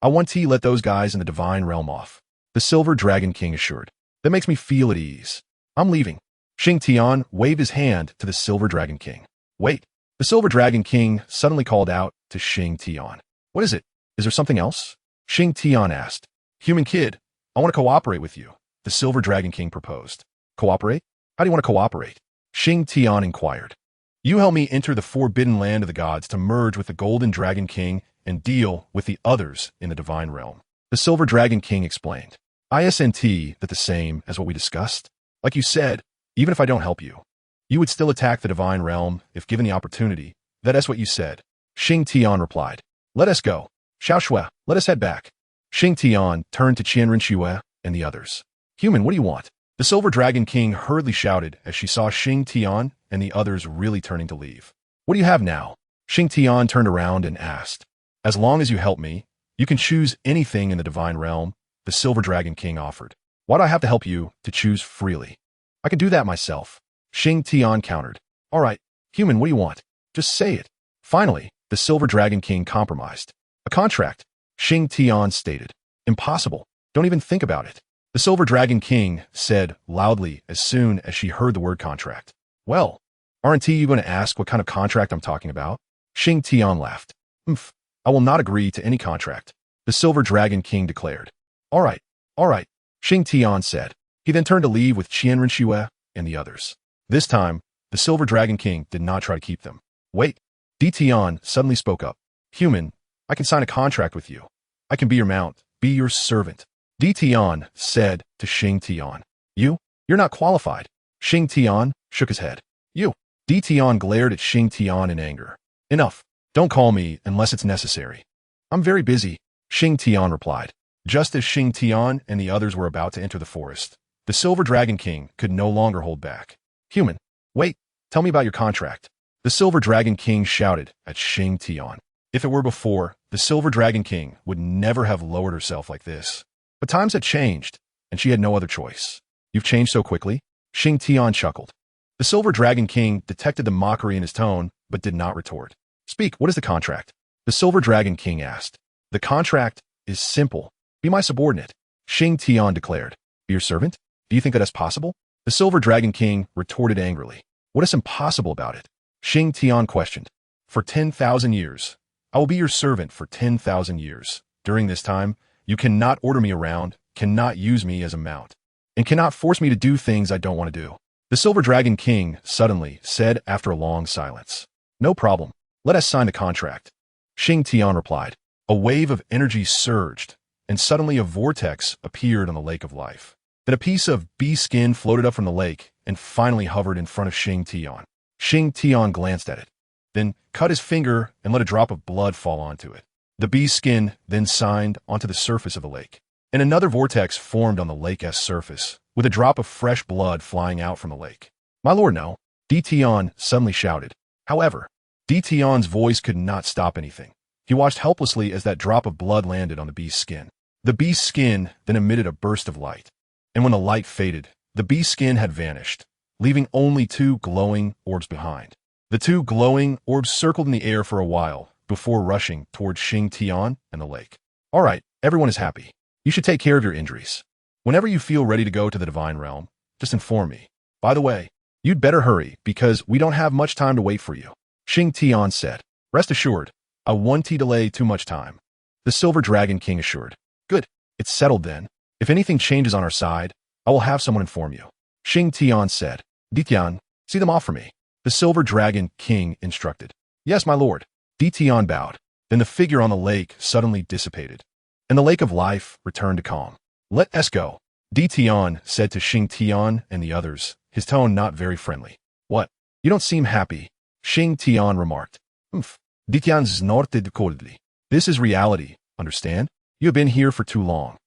I want to let those guys in the Divine Realm off, the Silver Dragon King assured. That makes me feel at ease. I'm leaving. Xingtian waved his hand to the Silver Dragon King. Wait. The Silver Dragon King suddenly called out to Xingtian. What is it? Is there something else? Xingtian asked. Human kid, I want to cooperate with you, the Silver Dragon King proposed. Cooperate? How do you want to cooperate? Xingtian inquired. You help me enter the Forbidden Land of the Gods to merge with the Golden Dragon King and deal with the others in the Divine Realm. The Silver Dragon King explained. Isn't that the same as what we discussed? Like you said, even if I don't help you, you would still attack the Divine Realm if given the opportunity. That is what you said. Xingtian replied. Let us go. Xiao Shui, let us head back. Xingtian turned to Qianren Xue and the others. Human, what do you want? The Silver Dragon King hurriedly shouted as she saw Xingtian and the others really turning to leave. What do you have now? Xingtian turned around and asked. As long as you help me, you can choose anything in the Divine Realm, the Silver Dragon King offered. Why do I have to help you to choose freely? I can do that myself, Xingtian countered. All right, human, what do you want? Just say it. Finally, the Silver Dragon King compromised. A contract, Xingtian stated. Impossible. Don't even think about it. The Silver Dragon King said loudly as soon as she heard the word contract. Well, aren't you going to ask what kind of contract I'm talking about? Xingtian laughed. I will not agree to any contract, the Silver Dragon King declared. All right, Xingtian said. He then turned to leave with Qianren Xue and the others. This time, the Silver Dragon King did not try to keep them. Wait, Tian suddenly spoke up. Human, I can sign a contract with you. I can be your mount, be your servant. Tian said to Xingtian. You're not qualified. Xingtian shook his head. Tian glared at Xingtian in anger. Enough. Don't call me unless it's necessary. I'm very busy, Xingtian replied. Just as Xingtian and the others were about to enter the forest, the Silver Dragon King could no longer hold back. Human, wait, tell me about your contract. The Silver Dragon King shouted at Xingtian. If it were before, the Silver Dragon King would never have lowered herself like this. But times had changed, and she had no other choice. You've changed so quickly? Xingtian chuckled. The Silver Dragon King detected the mockery in his tone, but did not retort. Speak, what is the contract? The Silver Dragon King asked. The contract is simple. Be my subordinate, Xingtian declared. Be your servant? Do you think that is possible? The Silver Dragon King retorted angrily. What is impossible about it? Xingtian questioned. For 10,000 years. I will be your servant for 10,000 years. During this time, you cannot order me around, cannot use me as a mount, and cannot force me to do things I don't want to do. The Silver Dragon King suddenly said after a long silence. No problem. Let us sign the contract. Xingtian replied. A wave of energy surged, and suddenly a vortex appeared on the Lake of Life. Then a piece of bee skin floated up from the lake and finally hovered in front of Xingtian. Xingtian glanced at it, then cut his finger and let a drop of blood fall onto it. The bee's skin then signed onto the surface of the lake, and another vortex formed on the lake's surface, with a drop of fresh blood flying out from the lake. "My lord, no," Xingtian suddenly shouted. However, Xingtian's voice could not stop anything. He watched helplessly as that drop of blood landed on the bee's skin. The bee's skin then emitted a burst of light, and when the light faded, the bee's skin had vanished, leaving only two glowing orbs behind. The two glowing orbs circled in the air for a while before rushing towards Xingtian and the lake. "All right, everyone is happy. You should take care of your injuries. Whenever you feel ready to go to the divine realm, just inform me. By the way, you'd better hurry because we don't have much time to wait for you," Xingtian said. "Rest assured, I won't delay too much time," the Silver Dragon King assured. "Good, it's settled then. If anything changes on our side, I will have someone inform you," Xingtian said. "Xingtian, see them off for me," the Silver Dragon King instructed. "Yes, my lord." Xingtian bowed. Then the figure on the lake suddenly dissipated, and the lake of life returned to calm. "Let us go," Xingtian said to Xingtian and the others, his tone not very friendly. "What? You don't seem happy," Xingtian remarked. "Humph." Xingtian snorted coldly. "This is reality, understand? You have been here for too long.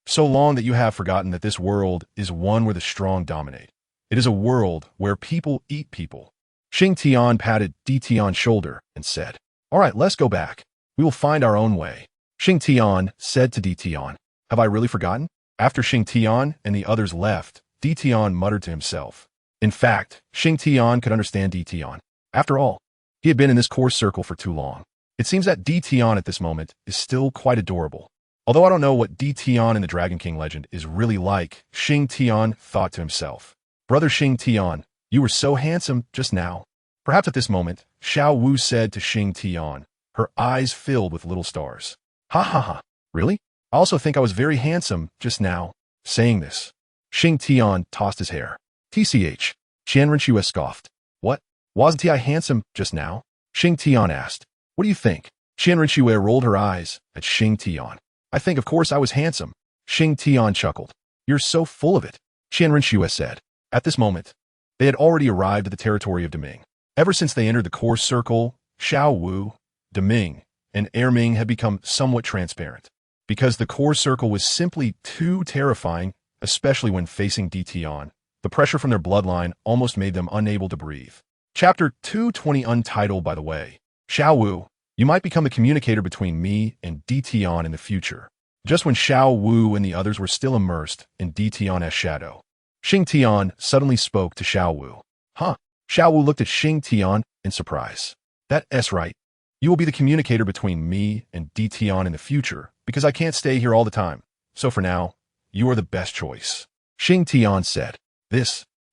So long that you have forgotten that this world is one where the strong dominate. It is a world where people eat people." Xingtian patted Xingtian's shoulder and said, "All right, let's go back. We will find our own way." Xingtian said to Xingtian, "Have I really forgotten?" After Xingtian and the others left, Xingtian muttered to himself. In fact, Xingtian could understand Xingtian. After all, he had been in this course circle for too long. It seems that Xingtian at this moment is still quite adorable. Although I don't know what Xingtian in the Dragon King legend is really like, Xingtian thought to himself. "Brother Xingtian, you were so handsome just now." Perhaps at this moment, Xiao Wu said to Xingtian, her eyes filled with little stars. "Ha ha ha, really? I also think I was very handsome just now." Saying this, Xingtian tossed his hair. "TCH, Qianrenxue scoffed. "What? Wasn't I handsome just now?" Xingtian asked. "What do you think?" Qianrenxue rolled her eyes at Xingtian. "I think of course I was handsome." Xingtian chuckled. "You're so full of it," Qianrenxue said. At this moment, they had already arrived at the territory of Deming. Ever since they entered the course circle, Xiao Wu, Deming, and Erming had become somewhat transparent, because the course circle was simply too terrifying, especially when facing Xingtian. The pressure from their bloodline almost made them unable to breathe. Chapter 220 Untitled, by the way. Xiao Wu, you might become the communicator between me and Xingtian in the future. Just when Xiao Wu and the others were still immersed in Xingtian's shadow, Xingtian suddenly spoke to Xiao Wu. "Huh?" Xiao Wu looked at Xingtian in surprise. "That's right. You will be the communicator between me and Xingtian in the future, because I can't stay here all the time. So for now, you are the best choice," Xingtian said.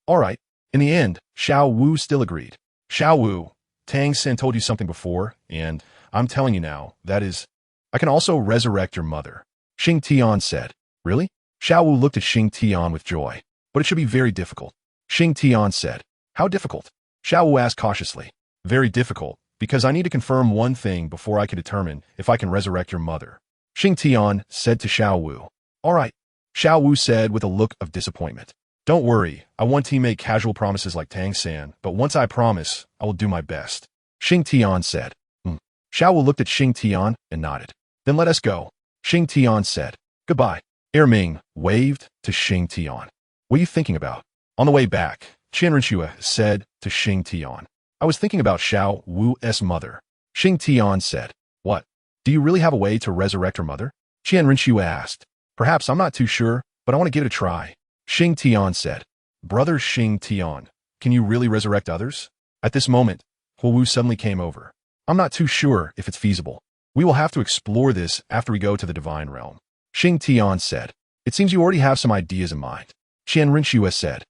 All right. In the end, Xiao Wu still agreed. "Xiao Wu, Tang San told you something before, and I'm telling you now, that is, I can also resurrect your mother," Xingtian said. "Really?" Xiao Wu looked at Xingtian with joy. "But it should be very difficult," Xingtian said. "How difficult?" Xiao Wu asked cautiously. "Very difficult, because I need to confirm one thing before I can determine if I can resurrect your mother," Xingtian said to Xiao Wu. "All right," Xiao Wu said with a look of disappointment. "Don't worry, I won't make casual promises like Tang San, but once I promise, I will do my best," Xingtian said. Xiao Wu looked at Xingtian and nodded. "Then let us go," Xingtian said. "Goodbye." Erming waved to Xingtian. "What are you thinking about?" On the way back, Qianrenxue said to Xingtian. "I was thinking about Xiao Wu's mother." Xingtian said. "What? Do you really have a way to resurrect her mother?" Qianrenxue asked. "Perhaps, I'm not too sure, but I want to give it a try," Xingtian said. "Brother Xingtian, can you really resurrect others?" At this moment, Wu suddenly came over. "I'm not too sure if it's feasible. We will have to explore this after we go to the divine realm," Xingtian said. "It seems you already have some ideas in mind," Qianrenxue said.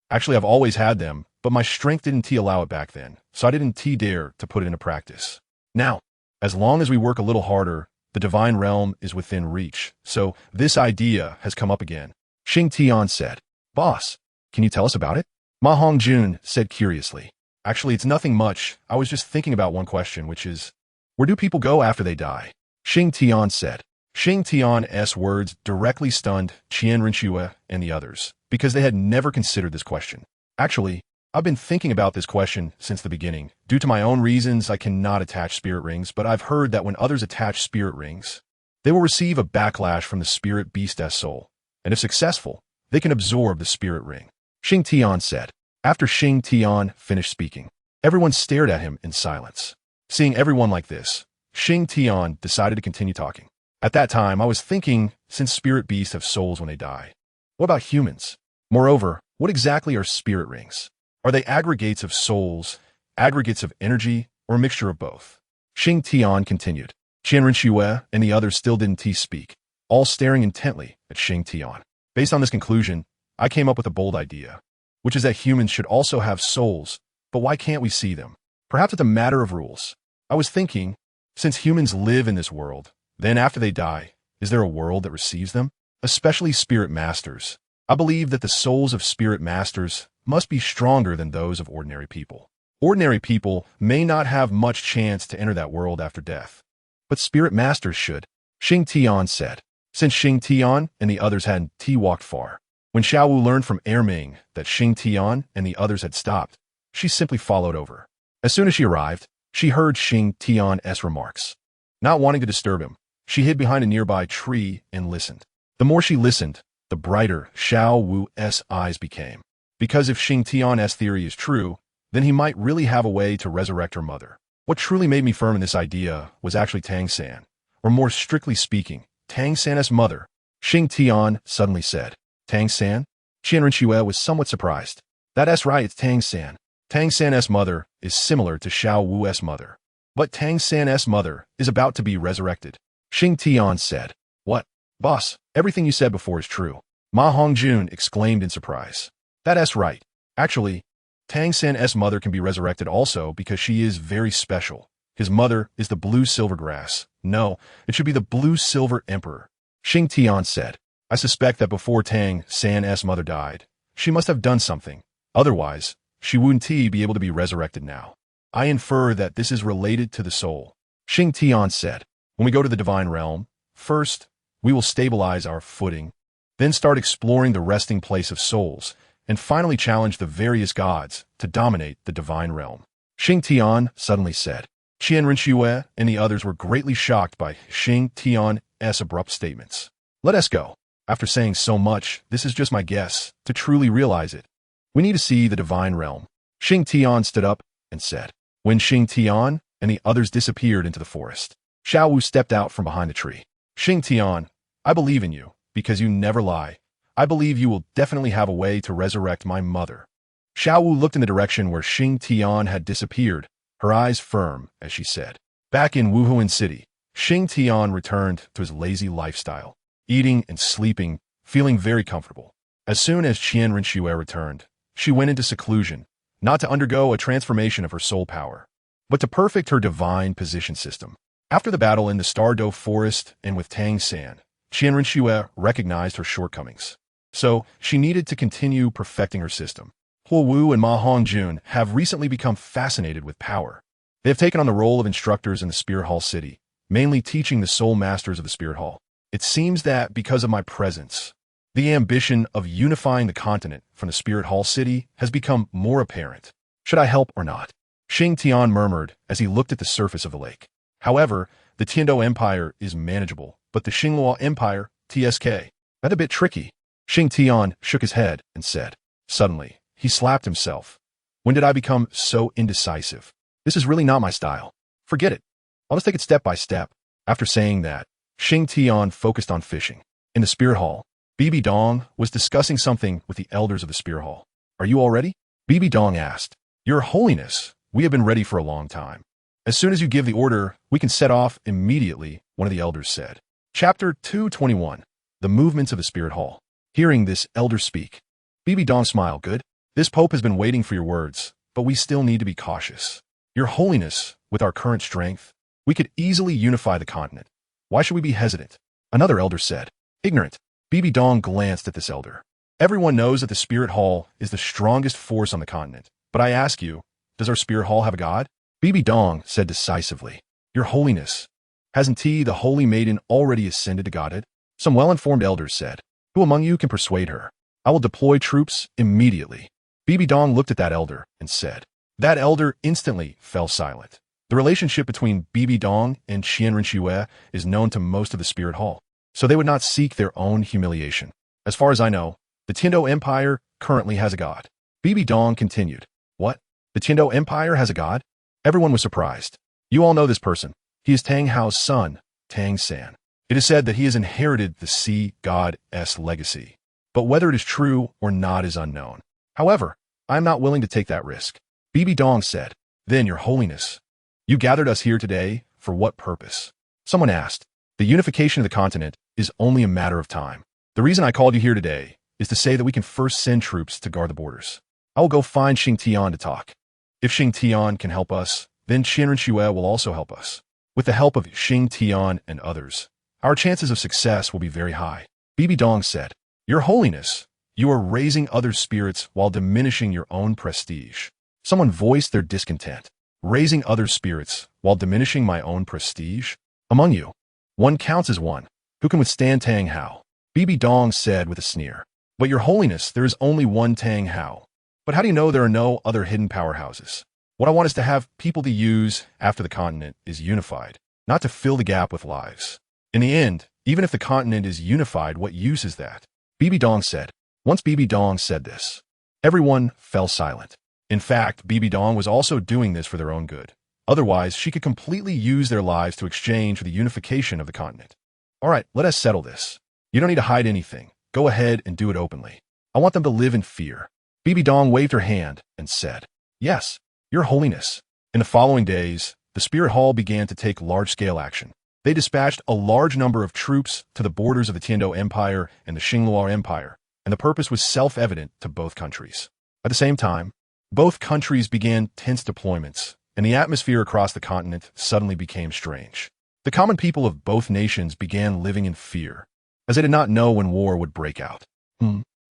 Actually, I've always had them, but my strength didn't allow it back then, so I didn't dare to put it into practice. Now, as long as we work a little harder, the divine realm is within reach, so this idea has come up again," Xingtian said. "Boss, can you tell us about it?" Ma Hongjun said curiously. "Actually, it's nothing much. I was just thinking about one question, which is, where do people go after they die?" Xingtian said. Xingtian's words directly stunned Qianren and the others, because they had never considered this question. Actually, I've been thinking about this question since the beginning. Due to my own reasons, I cannot attach spirit rings, but I've heard that when others attach spirit rings, they will receive a backlash from the spirit beast's soul, and if successful, they can absorb the spirit ring. Xingtian said. After Xingtian finished speaking, everyone stared at him in silence. Seeing everyone like this, Xingtian decided to continue talking. At that time, I was thinking, since spirit beasts have souls when they die, what about humans? Moreover, what exactly are spirit rings? Are they aggregates of souls, aggregates of energy, or a mixture of both? Xingtian continued. Qianren and the others still didn't speak, all staring intently at Xingtian. Based on this conclusion, I came up with a bold idea, which is that humans should also have souls, but why can't we see them? Perhaps it's a matter of rules. I was thinking, since humans live in this world, then after they die, is there a world that receives them? Especially spirit masters. I believe that the souls of spirit masters must be stronger than those of ordinary people. Ordinary people may not have much chance to enter that world after death, but spirit masters should. Xingtian said. Since Xingtian and the others hadn't walked far, when Xiaowu learned from Erming that Xingtian and the others had stopped, she simply followed over. As soon as she arrived, she heard Xingtian's remarks. Not wanting to disturb him, she hid behind a nearby tree and listened. The more she listened, the brighter Xiaowu's eyes became. Because if Xingtian's theory is true, then he might really have a way to resurrect her mother. What truly made me firm in this idea was actually Tang-san, or more strictly speaking, Tang-san's mother. Xingtian suddenly said. Tang-san? Qianren was somewhat surprised. That's right, it's Tang-san. Tang-san's mother is similar to Xiaowu's mother. But Tang-san's mother is about to be resurrected. Xingtian said. What? Boss, everything you said before is true. Ma Hongjun exclaimed in surprise. That's right. Actually, Tang-san's mother can be resurrected also because she is very special. His mother is the blue silver grass. No, it should be the blue silver emperor. Xingtian said. I suspect that before Tang-san's mother died, she must have done something. Otherwise, she wouldn't be able to be resurrected now. I infer that this is related to the soul. Xingtian said. When we go to the divine realm, first, we will stabilize our footing, then start exploring the resting place of souls, and finally challenge the various gods to dominate the divine realm. Xingtian suddenly said. Qianren and the others were greatly shocked by Xingtian's abrupt statements. Let us go. After saying so much, this is just my guess. To truly realize it, we need to see the divine realm. Xingtian stood up and said. When Xingtian and the others disappeared into the forest, Xiaowu stepped out from behind the tree. Xingtian, I believe in you, because you never lie. I believe you will definitely have a way to resurrect my mother. Xiaowu looked in the direction where Xingtian had disappeared, her eyes firm as she said. Back in Wuhuan City, Xingtian returned to his lazy lifestyle, eating and sleeping, feeling very comfortable. As soon as Qianren returned, she went into seclusion, not to undergo a transformation of her soul power, but to perfect her divine position system. After the battle in the Stardo Forest and with Tang-san, Qianren recognized her shortcomings. So, she needed to continue perfecting her system. Huo Wu and Ma Hongjun have recently become fascinated with power. They have taken on the role of instructors in the Spirit Hall City, mainly teaching the soul masters of the Spirit Hall. It seems that because of my presence, the ambition of unifying the continent from the Spirit Hall City has become more apparent. Should I help or not? Xingtian murmured as he looked at the surface of the lake. However, the Tiando Empire is manageable, but the Xingluo Empire, TSK, that's a bit tricky. Xingtian shook his head and said. Suddenly, he slapped himself. When did I become so indecisive? This is really not my style. Forget it. I'll just take it step by step. After saying that, Xingtian focused on fishing. In the Spirit Hall, Bibi Dong was discussing something with the elders of the Spirit Hall. Are you all ready? Bibi Dong asked. Your Holiness, we have been ready for a long time. As soon as you give the order, we can set off immediately, one of the elders said. Chapter 221. The Movements of the Spirit Hall. Hearing this elder speak, Bibi Dong smiled. Good. This Pope has been waiting for your words, but we still need to be cautious. Your Holiness, with our current strength, we could easily unify the continent. Why should we be hesitant? Another elder said. Ignorant. Bibi Dong glanced at this elder. Everyone knows that the Spirit Hall is the strongest force on the continent, but I ask you, does our Spirit Hall have a god? Bibi Dong said decisively. Your Holiness, Hasn't T, the holy maiden, already ascended to godhood? Some well-informed elders said. Who among you can persuade her? I will deploy troops immediately. Bibi Dong looked at that elder and said. That elder instantly fell silent. The relationship between Bibi Dong and Qian Rinxue is known to most of the Spirit Hall, so they would not seek their own humiliation. As far as I know, the Tiando Empire currently has a god. Bibi Dong continued. What? The Tiando Empire has a god? Everyone was surprised. You all know this person. He is Tang Hao's son, Tang San. It is said that he has inherited the sea god's legacy. But whether it is true or not is unknown. However, I am not willing to take that risk. Bibi Dong said. Then, Your Holiness, you gathered us here today for what purpose? Someone asked. The unification of the continent is only a matter of time. The reason I called you here today is to say that we can first send troops to guard the borders. I will go find Xingtian to talk. If Xingtian can help us, then Qian Rinxue will also help us. With the help of Xingtian and others, our chances of success will be very high. Bibi Dong said. Your Holiness, you are raising other spirits while diminishing your own prestige. Someone voiced their discontent. Raising other spirits while diminishing my own prestige? Among you, one counts as one. Who can withstand Tang Hao? Bibi Dong said with a sneer. But Your Holiness, there is only one Tang Hao. But how do you know there are no other hidden powerhouses? What I want is to have people to use after the continent is unified, not to fill the gap with lives. In the end, even if the continent is unified, what use is that? Bibi Dong said. Once Bibi Dong said this, everyone fell silent. In fact, Bibi Dong was also doing this for their own good. Otherwise, she could completely use their lives to exchange for the unification of the continent. All right, let us settle this. You don't need to hide anything. Go ahead and do it openly. I want them to live in fear. Bibi Dong waved her hand and said, Yes, Your Holiness. In the following days, the Spirit Hall began to take large-scale action. They dispatched a large number of troops to the borders of the Tiando Empire and the Xingluo Empire, and the purpose was self-evident to both countries. At the same time, both countries began tense deployments, and the atmosphere across the continent suddenly became strange. The common people of both nations began living in fear, as they did not know when war would break out.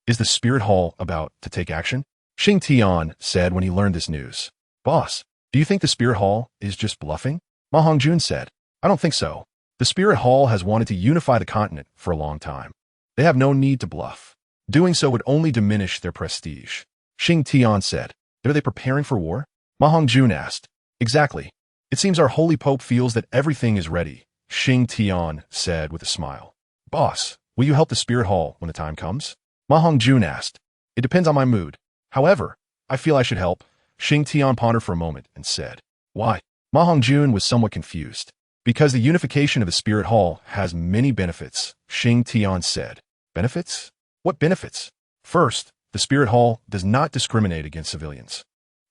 Is the Spirit Hall about to take action? Xingtian said when he learned this news. Boss, do you think the Spirit Hall is just bluffing? Ma Hongjun said. I don't think so. The Spirit Hall has wanted to unify the continent for a long time. They have no need to bluff. Doing so would only diminish their prestige. Xingtian said. Are they preparing for war? Ma Hongjun asked. Exactly. It seems our holy pope feels that everything is ready, Xingtian said with a smile. Boss, will you help the Spirit Hall when the time comes? Ma Hongjun asked. It depends on my mood. However, I feel I should help. Xingtian pondered for a moment and said. Why? Ma Hongjun was somewhat confused. Because the unification of the Spirit Hall has many benefits, Xingtian said. Benefits? What benefits? First, the Spirit Hall does not discriminate against civilians.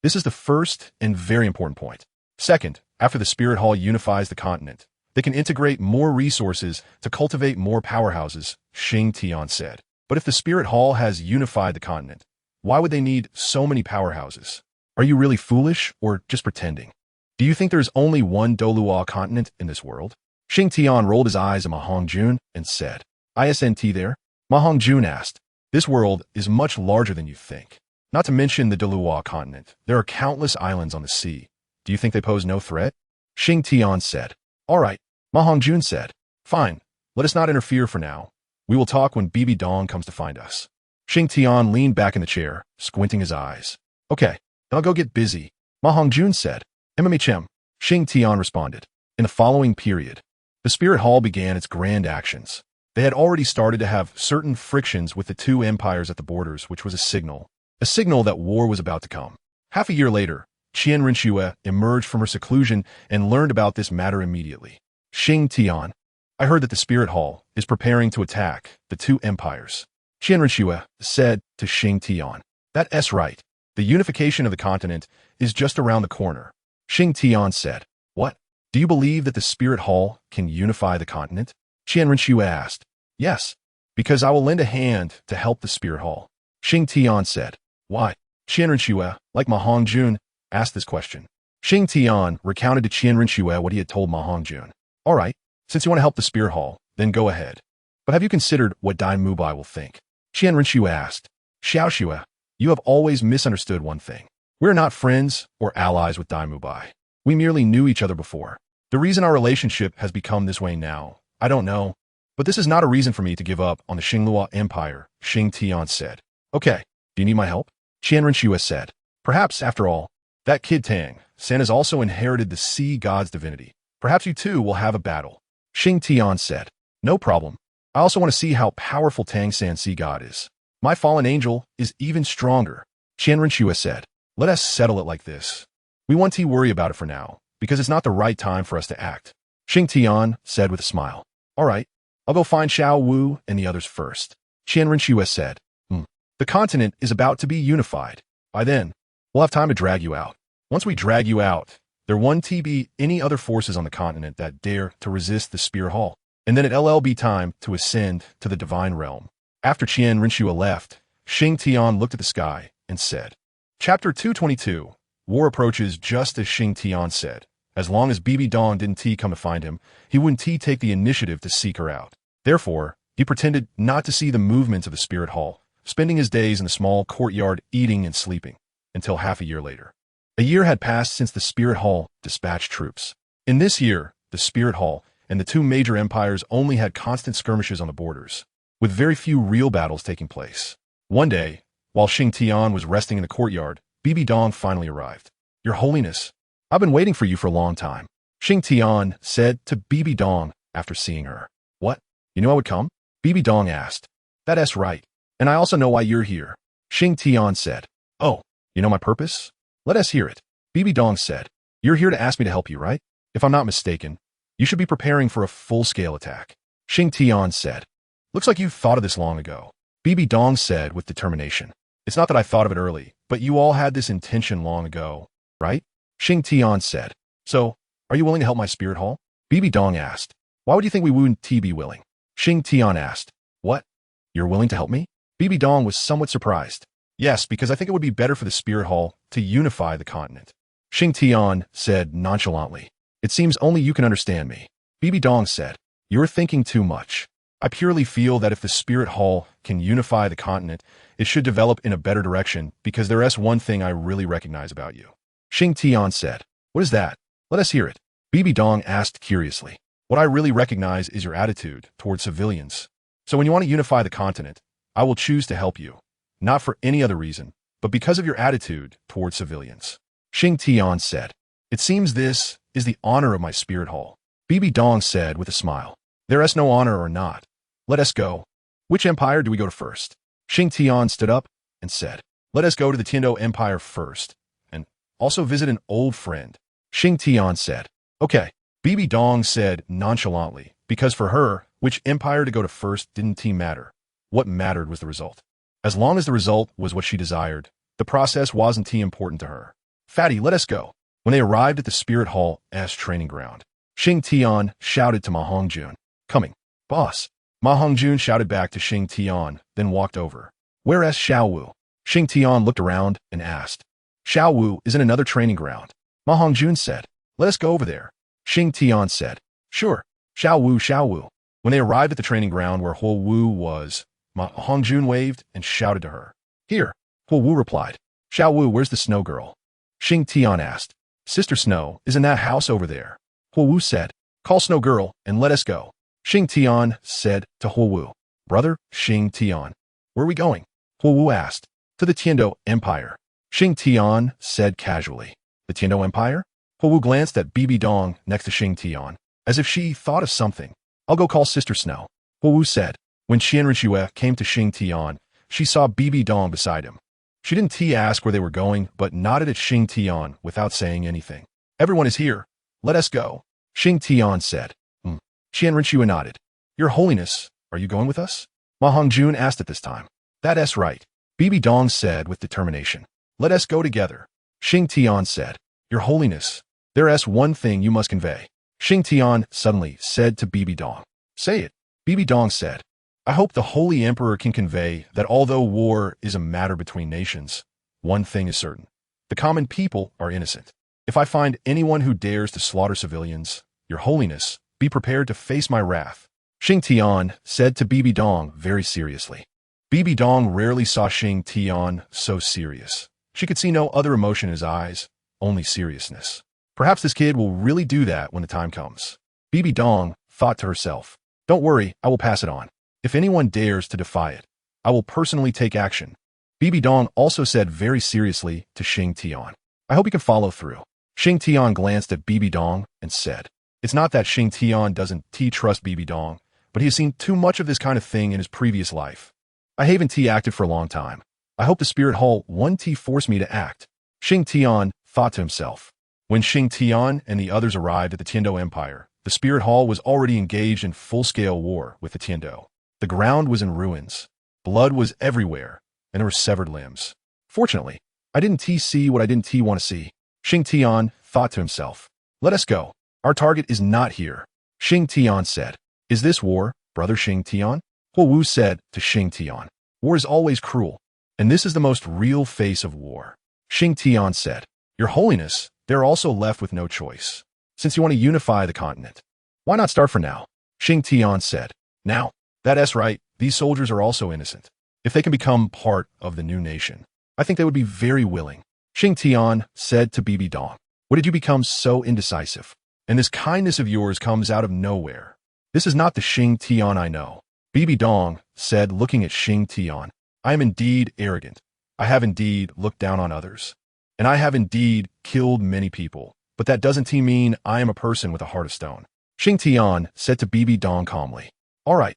This is the first and very important point. Second, after the Spirit Hall unifies the continent, they can integrate more resources to cultivate more powerhouses, Xingtian said. But if the Spirit Hall has unified the continent, why would they need so many powerhouses? Are you really foolish or just pretending? Do you think there is only one Douluo Continent in this world? Xingtian rolled his eyes at Ma Hongjun and said, Isn't there? Ma Hongjun asked, This world is much larger than you think. Not to mention the Douluo Continent. There are countless islands on the sea. Do you think they pose no threat? Xingtian said. All right, Ma Hongjun said. Fine, let us not interfere for now. We will talk when Bibi Dong comes to find us. Xingtian leaned back in the chair, squinting his eyes. Okay, then I'll go get busy, Ma Hongjun said. MMHM, Xingtian responded. In the following period, the Spirit Hall began its grand actions. They had already started to have certain frictions with the two empires at the borders, which was a signal that war was about to come. Half a year later, Qian Rinxue emerged from her seclusion and learned about this matter immediately. Xingtian, I heard that the Spirit Hall is preparing to attack the two empires. Qian Rinxue said to Xingtian. That's right. The unification of the continent is just around the corner. Xingtian said. What? Do you believe that the Spirit Hall can unify the continent? Qian Rinxue asked. Yes, because I will lend a hand to help the Spirit Hall. Xingtian said. Why? Qian Rinxue, like Ma Hongjun, asked this question. Xingtian recounted to Qian Rinxue what he had told Ma Hongjun. All right, since you want to help the Spirit Hall, then go ahead. But have you considered what Dai Mubai will think? Qian Rinxue asked. Xiaoxue, you have always misunderstood one thing. We're not friends or allies with Dai Mubai. We merely knew each other before. The reason our relationship has become this way now, I don't know. But this is not a reason for me to give up on the Xingluo Empire, Xingtian said. Okay, do you need my help? Qianrenxue said. Perhaps, after all, that kid Tang, San has also inherited the sea god's divinity. Perhaps you two will have a battle. Xingtian said. No problem. I also want to see how powerful Tang San sea god is. My fallen angel is even stronger. Qianrenxue said. Let us settle it like this. We won't worry about it for now, because it's not the right time for us to act. Xingtian said with a smile. All right. I'll go find Xiao Wu and the others first. Qianrenxue said. The continent is about to be unified. By then, we'll have time to drag you out. Once we drag you out, there won't be any other forces on the continent that dare to resist the Spirit Hall. And then it'll be time to ascend to the divine realm. After Qianrenxue left, Xingtian looked at the sky and said, Chapter 222. War approaches just as Xingtian said. As long as Bibi Dong didn't come to find him, he wouldn't take the initiative to seek her out. Therefore, he pretended not to see the movements of the Spirit Hall, spending his days in the small courtyard eating and sleeping, until half a year later. A year had passed since the Spirit Hall dispatched troops. In this year, the Spirit Hall and the two major empires only had constant skirmishes on the borders, with very few real battles taking place. One day, while Xingtian was resting in the courtyard, Bibi Dong finally arrived. Your Holiness, I've been waiting for you for a long time, Xingtian said to Bibi Dong after seeing her. What? You knew I would come? Bibi Dong asked. That's right. And I also know why you're here, Xingtian said. Oh, you know my purpose? Let us hear it. Bibi Dong said. You're here to ask me to help you, right? If I'm not mistaken, you should be preparing for a full-scale attack. Xingtian said. Looks like you thought of this long ago. Bibi Dong said with determination. It's not that I thought of it early, but you all had this intention long ago, right? Xingtian said. So, are you willing to help my Spirit Hall? Bibi Dong asked. Why would you think we wouldn't be willing? Xingtian asked. What? You're willing to help me? Bibi Dong was somewhat surprised. Yes, because I think it would be better for the Spirit Hall to unify the continent. Xingtian said nonchalantly. It seems only you can understand me. Bibi Dong said. You're thinking too much. I purely feel that if the Spirit Hall can unify the continent, it should develop in a better direction because there's one thing I really recognize about you. Xingtian said. What is that? Let us hear it. Bibi Dong asked curiously. What I really recognize is your attitude toward civilians. So when you want to unify the continent, I will choose to help you. Not for any other reason, but because of your attitude toward civilians. Xingtian said. It seems this is the honor of my Spirit Hall. Bibi Dong said with a smile. There is no honor or not. Let us go. Which empire do we go to first? Xingtian stood up and said. Let us go to the Tiando Empire first. Also visit an old friend. Xingtian said. Okay. Bibi Dong said nonchalantly, because for her, which empire to go to first didn't matter. What mattered was the result. As long as the result was what she desired, the process wasn't important to her. Fatty, let us go. When they arrived at the Spirit Hall as training ground, Xingtian shouted to Ma Hongjun. Coming. Boss. Ma Hongjun shouted back to Xingtian, then walked over. Where is Xiao Wu? Xingtian looked around and asked. Xiao Wu is in another training ground. Ma Hongjun said. Let us go over there. Xingtian said. Sure. Xiao Wu. When they arrived at the training ground where Huo Wu was, Ma Hongjun waved and shouted to her. Here. Huo Wu replied. Xiao Wu, where's the Snow Girl? Xingtian asked. Sister Snow is in that house over there. Huo Wu said. Call Snow Girl and let us go. Xingtian said to Huo Wu. Brother, Xingtian. Where are we going? Huo Wu asked. To the Tiando Empire. Xingtian said casually. The Tiando Empire? Huo Wu glanced at Bibi Dong next to Xingtian, as if she thought of something. I'll go call Sister Snow. Huo Wu said. When Qianrenxue came to Xingtian, she saw Bibi Dong beside him. She didn't ask where they were going, but nodded at Xingtian without saying anything. Everyone is here. Let us go. Xingtian said. Qianrenxue nodded. Your Holiness, are you going with us? Ma Hongjun asked at this time. That's right. Bibi Dong said with determination. Let us go together. Xingtian said. Your Holiness, there is one thing you must convey. Xingtian suddenly said to Bibi Dong. Say it. Bibi Dong said. I hope the Holy Emperor can convey that although war is a matter between nations, one thing is certain. The common people are innocent. If I find anyone who dares to slaughter civilians, Your Holiness, be prepared to face my wrath. Xingtian said to Bibi Dong very seriously. Bibi Dong rarely saw Xingtian so serious. She could see no other emotion in his eyes, only seriousness. Perhaps this kid will really do that when the time comes. Bibi Dong thought to herself. Don't worry, I will pass it on. If anyone dares to defy it, I will personally take action. Bibi Dong also said very seriously to Xingtian. I hope you can follow through. Xingtian glanced at Bibi Dong and said, It's not that Xingtian doesn't trust Bibi Dong, but he has seen too much of this kind of thing in his previous life. I haven't acted for a long time. I hope the Spirit Hall won't force me to act. Xingtian thought to himself. When Xingtian and the others arrived at the Tiando Empire, the Spirit Hall was already engaged in full-scale war with the Tiando. The ground was in ruins. Blood was everywhere, and there were severed limbs. Fortunately, I didn't see what I didn't want to see. Xingtian thought to himself. Let us go. Our target is not here. Xingtian said. Is this war, brother Xingtian? Huo Wu said to Xingtian. War is always cruel, and this is the most real face of war. Xingtian said. Your Holiness, they're also left with no choice. Since you want to unify the continent, why not start for now? Xingtian said. Now, that's right, these soldiers are also innocent. If they can become part of the new nation, I think they would be very willing. Xingtian said to Bibi Dong. What did you become so indecisive? And this kindness of yours comes out of nowhere. This is not the Xingtian I know. Bibi Dong said, looking at Xingtian. I am indeed arrogant. I have indeed looked down on others. And I have indeed killed many people. But that doesn't mean I am a person with a heart of stone. Xingtian said to Bibi Dong calmly. All right.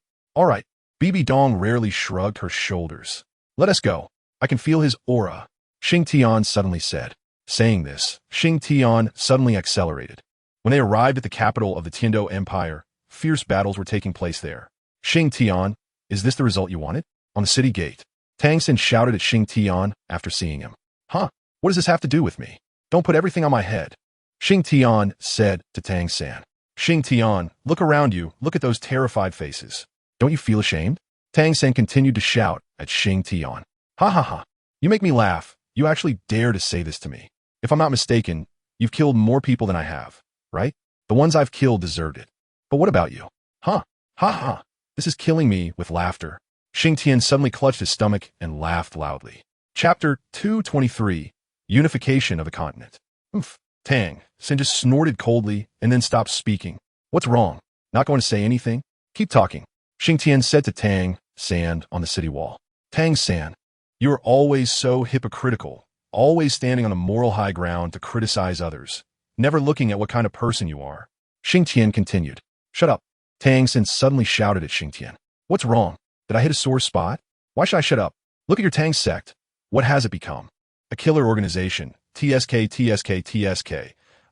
Bibi Dong rarely shrugged her shoulders. Let us go. I can feel his aura. Xingtian suddenly said. Saying this, Xingtian suddenly accelerated. When they arrived at the capital of the Tiando Empire, fierce battles were taking place there. Xingtian, is this the result you wanted? On the city gate, Tang shouted at Xingtian after seeing him. Huh? What does this have to do with me? Don't put everything on my head. Xingtian said to Tang San. Xingtian, look around you. Look at those terrified faces. Don't you feel ashamed? Tang San continued to shout at Xingtian. Ha ha ha. You make me laugh. You actually dare to say this to me. If I'm not mistaken, you've killed more people than I have, right? The ones I've killed deserved it. But what about you? Huh? Ha ha. This is killing me with laughter. Xingtian suddenly clutched his stomach and laughed loudly. Chapter 223. Unification of the continent. Oof. Tang San just snorted coldly and then stopped speaking. What's wrong? Not going to say anything? Keep talking. Xingtian said to Tang San on the city wall. Tang San, you are always so hypocritical, always standing on the moral high ground to criticize others, never looking at what kind of person you are. Xingtian continued. Shut up. Tang San suddenly shouted at Xingtian. What's wrong? Did I hit a sore spot? Why should I shut up? Look at your Tang sect. What has it become? A killer organization. TSK.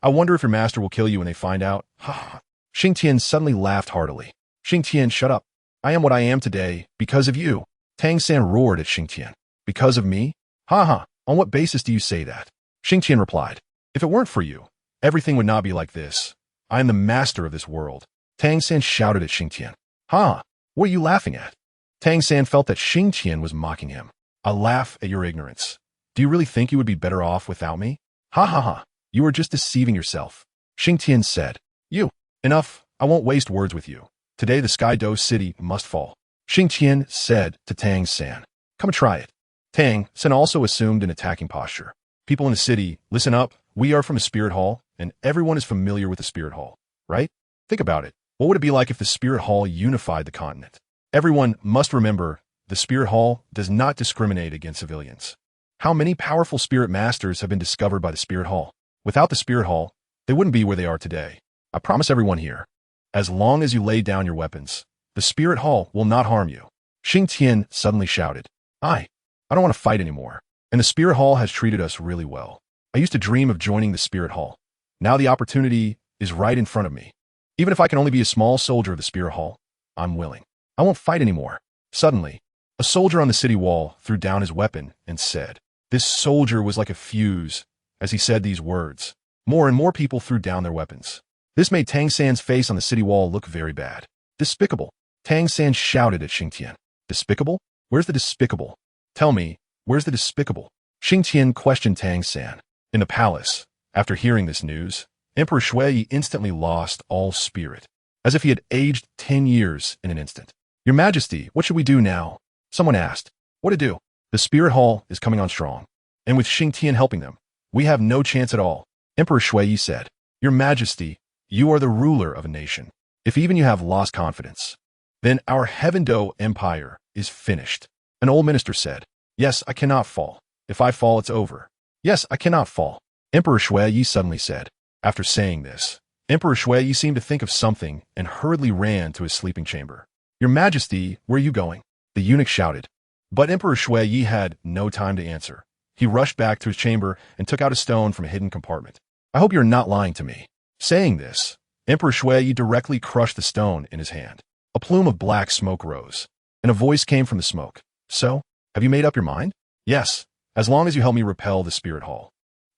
I wonder if your master will kill you when they find out. Ha ha. Xingtian suddenly laughed heartily. Xingtian, shut up. I am what I am today because of you. Tang San roared at Xingtian. Because of me? Ha ha. On what basis do you say that? Xingtian replied. If it weren't for you, everything would not be like this. I am the master of this world. Tang San shouted at Xingtian. Ha! What are you laughing at? Tang San felt that Xingtian was mocking him. I laugh at your ignorance. Do you really think you would be better off without me? Ha ha ha. You are just deceiving yourself. Xingtian said. You. Enough. I won't waste words with you. Today the Sky Do city must fall. Xingtian said to Tang San. Come and try it. Tang San also assumed an attacking posture. People in the city, listen up. We are from the Spirit Hall, and everyone is familiar with the Spirit Hall, right? Think about it. What would it be like if the Spirit Hall unified the continent? Everyone must remember, the Spirit Hall does not discriminate against civilians. How many powerful spirit masters have been discovered by the Spirit Hall? Without the Spirit Hall, they wouldn't be where they are today. I promise everyone here, as long as you lay down your weapons, the Spirit Hall will not harm you. Xingtian suddenly shouted. I don't want to fight anymore. And the Spirit Hall has treated us really well. I used to dream of joining the Spirit Hall. Now the opportunity is right in front of me. Even if I can only be a small soldier of the Spirit Hall, I'm willing. I won't fight anymore. Suddenly, a soldier on the city wall threw down his weapon and said, this soldier was like a fuse. As he said these words, more and more people threw down their weapons. This made Tang San's face on the city wall look very bad. Despicable. Tang San shouted at Xingtian. Despicable? Where's the despicable? Tell me, where's the despicable? Xingtian questioned Tang San. In the palace, after hearing this news, Emperor Shui instantly lost all spirit, as if he had aged 10 years in an instant. Your Majesty, what should we do now? Someone asked. What to do? The Spirit Hall is coming on strong, and with Xingtian helping them, we have no chance at all. Emperor Shui said. Your Majesty, you are the ruler of a nation. If even you have lost confidence, then our Heaven-Do Empire is finished. An old minister said, Yes, I cannot fall. If I fall, it's over. Yes, I cannot fall. Emperor Shui suddenly said. After saying this, Emperor Shui seemed to think of something and hurriedly ran to his sleeping chamber. Your Majesty, where are you going? The eunuch shouted. But Emperor Shui had no time to answer. He rushed back to his chamber and took out a stone from a hidden compartment. I hope you're not lying to me. Saying this, Emperor Shui directly crushed the stone in his hand. A plume of black smoke rose, and a voice came from the smoke. So, have you made up your mind? Yes, as long as you help me repel the spirit hall.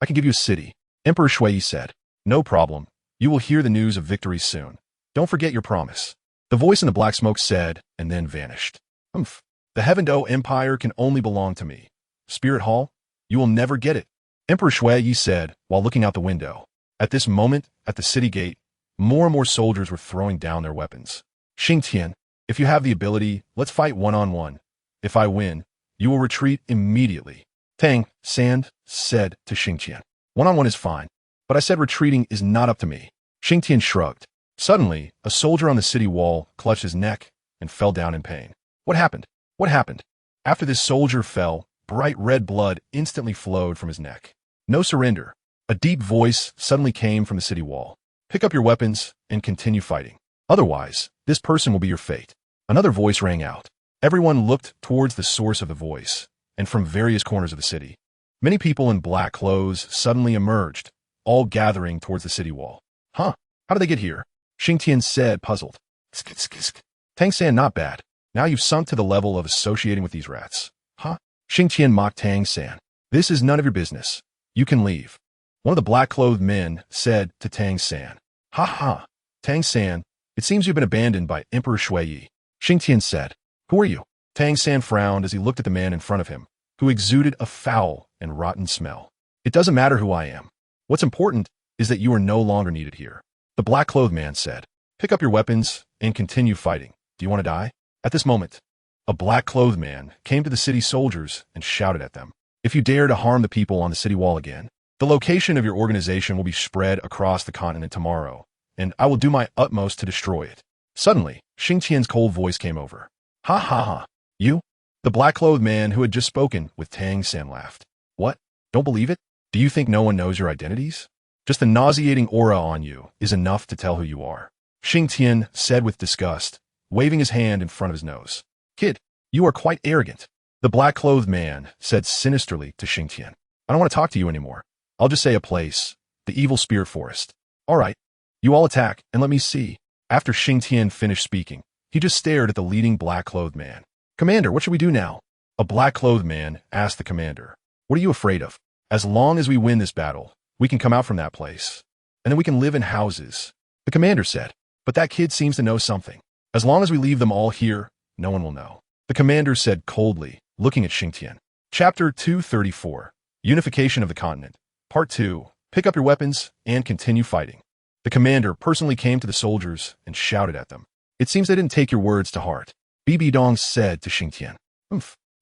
I can give you a city. Emperor Shui said. No problem. You will hear the news of victory soon. Don't forget your promise. The voice in the black smoke said, and then vanished. Humph. The Heaven-Do Empire can only belong to me. Spirit Hall? You will never get it. Emperor Shui said while looking out the window. At this moment, at the city gate, more and more soldiers were throwing down their weapons. Xingtian, if you have the ability, let's fight one-on-one. If I win, you will retreat immediately. Tang, said to Xingtian. One-on-one is fine, but I said retreating is not up to me. Xingtian shrugged. Suddenly, a soldier on the city wall clutched his neck and fell down in pain. What happened? What happened? After this soldier fell, bright red blood instantly flowed from his neck. No surrender. A deep voice suddenly came from the city wall. Pick up your weapons and continue fighting. Otherwise, this person will be your fate. Another voice rang out. Everyone looked towards the source of the voice, and from various corners of the city, many people in black clothes suddenly emerged, all gathering towards the city wall. Huh? How did they get here? Xingtian said, puzzled. Tang not bad. Now you've sunk to the level of associating with these rats. Huh? Xingtian mocked Tang. This is none of your business. You can leave. One of the black-clothed men said to Tang. Ha ha. Tang, it seems you've been abandoned by Emperor Shui. Xingtian said. Who are you? Tang frowned as he looked at the man in front of him, who exuded a foul and rotten smell. It doesn't matter who I am. What's important is that you are no longer needed here. The black-clothed man said. Pick up your weapons and continue fighting. Do you want to die? At this moment, a black-clothed man came to the city soldiers and shouted at them. If you dare to harm the people on the city wall again, the location of your organization will be spread across the continent tomorrow, and I will do my utmost to destroy it. Suddenly, Xingtian's cold voice came over. Ha ha ha. You? The black-clothed man who had just spoken with Tang laughed. What? Don't believe it? Do you think no one knows your identities? Just the nauseating aura on you is enough to tell who you are. Xingtian said with disgust, waving his hand in front of his nose. Kid, you are quite arrogant. The black-clothed man said sinisterly to Xingtian. I don't want to talk to you anymore. I'll just say a place. The evil spirit forest. All right. You all attack, and let me see. After Xingtian finished speaking, he just stared at the leading black-clothed man. Commander, what should we do now? A black-clothed man asked the commander. What are you afraid of? As long as we win this battle, we can come out from that place. And then we can live in houses. The commander said. But that kid seems to know something. As long as we leave them all here, no one will know. The commander said coldly, looking at Xingtian. Chapter 234. Unification of the Continent. Part 2. Pick up your weapons and continue fighting. The commander personally came to the soldiers and shouted at them. It seems they didn't take your words to heart. Bibi Dong said to Xingtian.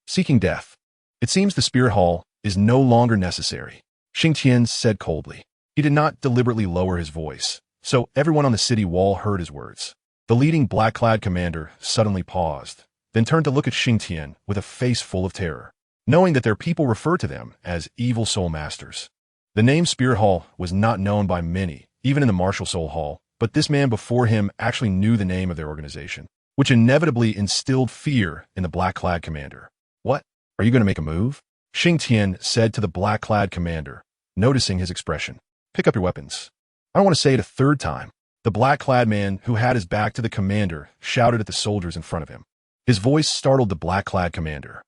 Seeking death. It seems the spirit hall is no longer necessary. Xingtian said coldly. He did not deliberately lower his voice, so everyone on the city wall heard his words. The leading black-clad commander suddenly paused, then turned to look at Xingtian with a face full of terror, knowing that their people refer to them as evil soul masters. The name Spirit Hall was not known by many, even in the Martial Soul Hall, but this man before him actually knew the name of their organization, which inevitably instilled fear in the black-clad commander. What? Are you going to make a move? Xingtian said to the black-clad commander, noticing his expression. Pick up your weapons. I don't want to say it a third time. The black-clad man who had his back to the commander shouted at the soldiers in front of him. His voice startled the black-clad commander.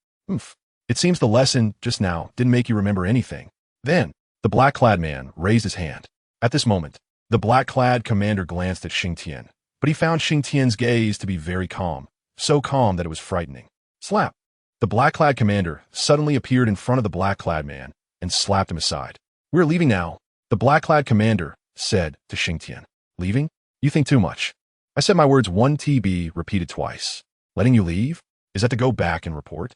It seems the lesson just now didn't make you remember anything. Then, the black-clad man raised his hand. At this moment, the black-clad commander glanced at Xingtian, but he found Xingtian's gaze to be very calm, so calm that it was frightening. Slap! The black-clad commander suddenly appeared in front of the black-clad man and slapped him aside. We're leaving now, the black-clad commander said to Xingtian. Leaving? You think too much. I said my words 1TB repeated twice. Letting you leave? Is that to go back and report?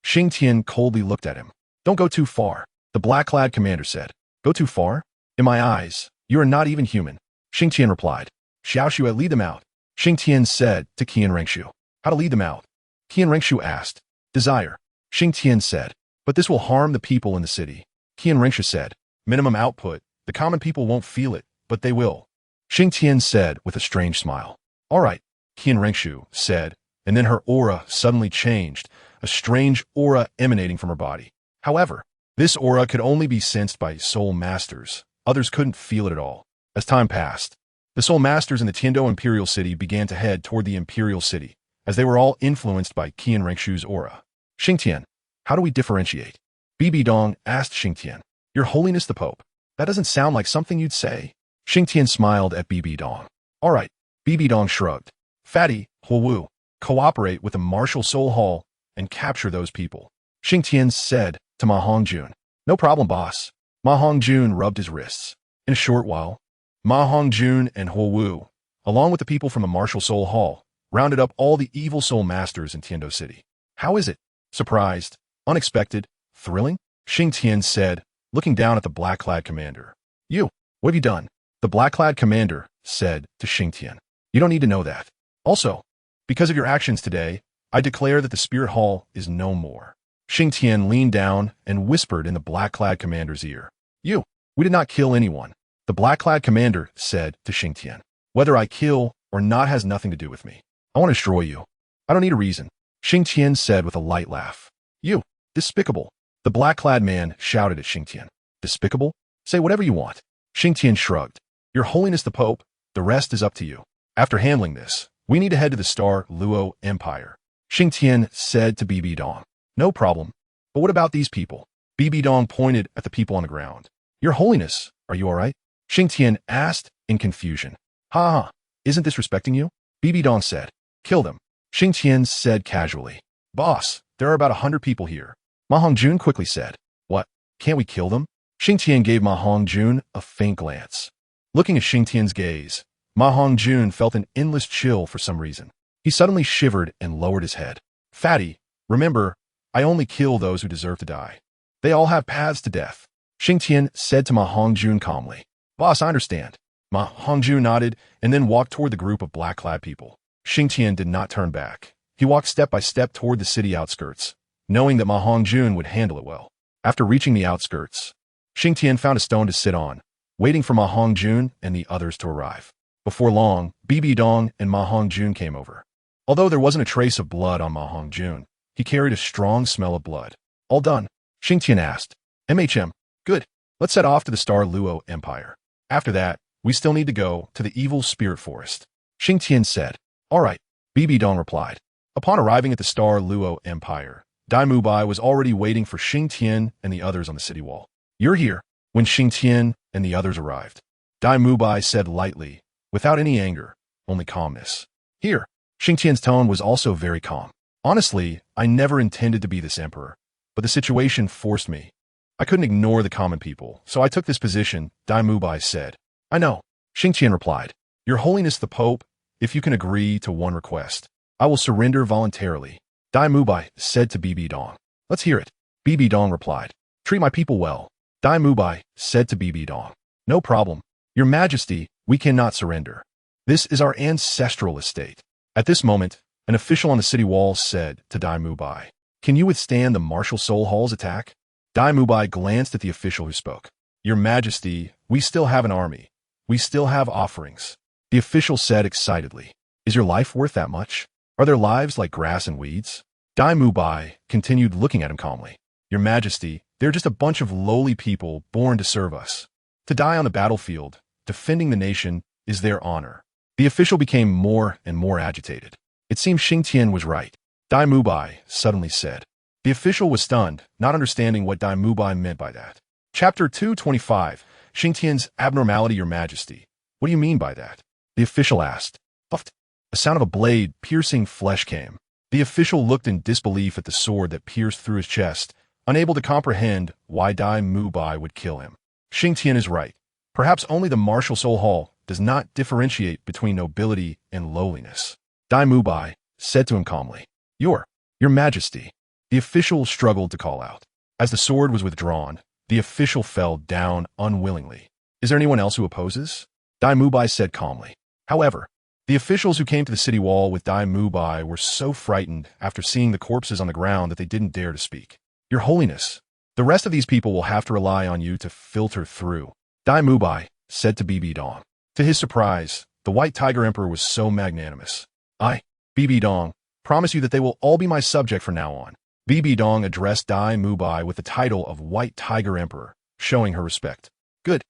Xingtian coldly looked at him. Don't go too far, the black-clad commander said. Go too far? In my eyes, You are not even human. Xingtian replied. Xiaoshu, lead them out. Xingtian said to Qian Rengshu. How to lead them out? Qian Rengshu asked. Desire. Xingtian said. But this will harm the people in the city. Qian Rengshu said. Minimum output. The common people won't feel it, but they will. Xingtian said with a strange smile. All right, Qian Rengshu said, and then her aura suddenly changed, a strange aura emanating from her body. However, this aura could only be sensed by soul masters. Others couldn't feel it at all. As time passed, the soul masters in the Tiando Imperial City began to head toward the Imperial City, as they were all influenced by Qian Rengshu's aura. Xingtian, how do we differentiate? Bibi Dong asked Xingtian. Your Holiness the Pope. That doesn't sound like something you'd say. Xingtian smiled at Bibi Dong. All right, Bibi Dong shrugged. Fatty, Huowu, cooperate with the Martial Soul Hall and capture those people. Xingtian said to Ma Hongjun. No problem, boss. Ma Hongjun rubbed his wrists. In a short while, Ma Hongjun and Huowu, along with the people from the Martial Soul Hall, rounded up all the evil soul masters in Tiando City. How is it? Surprised, unexpected, thrilling? Xingtian said, looking down at the black-clad commander. You, what have you done? The black-clad commander said to Xingtian. You don't need to know that. Also, because of your actions today, I declare that the Spirit Hall is no more. Xingtian leaned down and whispered in the black-clad commander's ear. You, we did not kill anyone. The black-clad commander said to Xingtian. Whether I kill or not has nothing to do with me. I want to destroy you. I don't need a reason. Xingtian said with a light laugh. You, despicable. The black-clad man shouted at Xingtian. Despicable? Say whatever you want. Xingtian shrugged. Your Holiness the Pope, the rest is up to you. After handling this, we need to head to the Star-Luo Empire. Xingtian said to Bibi Dong. No problem. But what about these people? Bibi Dong pointed at the people on the ground. Your Holiness, are you all right? Xingtian asked in confusion. Ha! Isn't this respecting you? Bibi Dong said. Kill them. Xingtian said casually. Boss, there are about 100 people here. Ma Hongjun quickly said. What? Can't we kill them? Xingtian gave Ma Hongjun a faint glance. Looking at Xingtian's gaze, Ma Hongjun felt an endless chill for some reason. He suddenly shivered and lowered his head. Fatty, remember, I only kill those who deserve to die. They all have paths to death. Xingtian said to Ma Hongjun calmly. Boss, I understand. Ma Hongjun nodded and then walked toward the group of black-clad people. Xingtian did not turn back. He walked step by step toward the city outskirts, knowing that Ma Hongjun would handle it well. After reaching the outskirts, Xingtian found a stone to sit on, waiting for Ma Hongjun and the others to arrive. Before long, Bibi Dong and Ma Hongjun came over. Although there wasn't a trace of blood on Ma Hongjun, he carried a strong smell of blood. All done? Xingtian asked. MHM. Good. Let's set off to the Star-Luo Empire. After that, we still need to go to the evil spirit forest. Xingtian said. All right, Bibi Dong replied. Upon arriving at the Star-Luo Empire, Dai Mubai was already waiting for Xingtian and the others on the city wall. You're here. When Xingtian and the others arrived, Dai Mubai said lightly, without any anger, only calmness. Here. Xingtian's tone was also very calm. Honestly, I never intended to be this emperor, but the situation forced me. I couldn't ignore the common people, so I took this position, Dai Mubai said. I know. Xingtian replied. Your Holiness the Pope, if you can agree to one request, I will surrender voluntarily. Dai Mubai said to Bibi Dong. Let's hear it. Bibi Dong replied. Treat my people well. Dai Mubai said to Bibi Dong. No problem. Your Majesty, we cannot surrender. This is our ancestral estate. At this moment, an official on the city wall said to Dai Mubai, Can you withstand the Martial Soul Hall's attack? Dai Mubai glanced at the official who spoke. Your Majesty, we still have an army. We still have offerings. The official said excitedly. Is your life worth that much? Are their lives like grass and weeds? Dai Mubai continued looking at him calmly. Your Majesty, they're just a bunch of lowly people born to serve us. To die on the battlefield, defending the nation, is their honor. The official became more and more agitated. It seemed Xingtian was right. Dai Mubai suddenly said. The official was stunned, not understanding what Dai Mubai meant by that. Chapter 225, Xingtian's Abnormality, Your Majesty. What do you mean by that? The official asked. Puffed. A sound of a blade piercing flesh came. The official looked in disbelief at the sword that pierced through his chest, unable to comprehend why Dai Mubai would kill him. Xingtian is right. Perhaps only the Martial Soul Hall does not differentiate between nobility and lowliness. Dai Mubai said to him calmly, Your Majesty. The official struggled to call out. As the sword was withdrawn, the official fell down unwillingly. Is there anyone else who opposes? Dai Mubai said calmly. However, the officials who came to the city wall with Dai Mubai were so frightened after seeing the corpses on the ground that they didn't dare to speak. Your Holiness, the rest of these people will have to rely on you to filter through, Dai Mubai said to Bibi Dong. To his surprise, the White Tiger Emperor was so magnanimous. I, Bibi Dong, promise you that they will all be my subject from now on. Bibi Dong addressed Dai Mubai with the title of White Tiger Emperor, showing her respect. Good.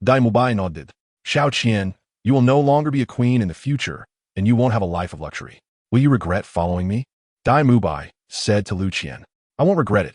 Dai Mubai nodded. Xiao Qian, you will no longer be a queen in the future, and you won't have a life of luxury. Will you regret following me? Dai Mubai said to Lu Qian. I won't regret it.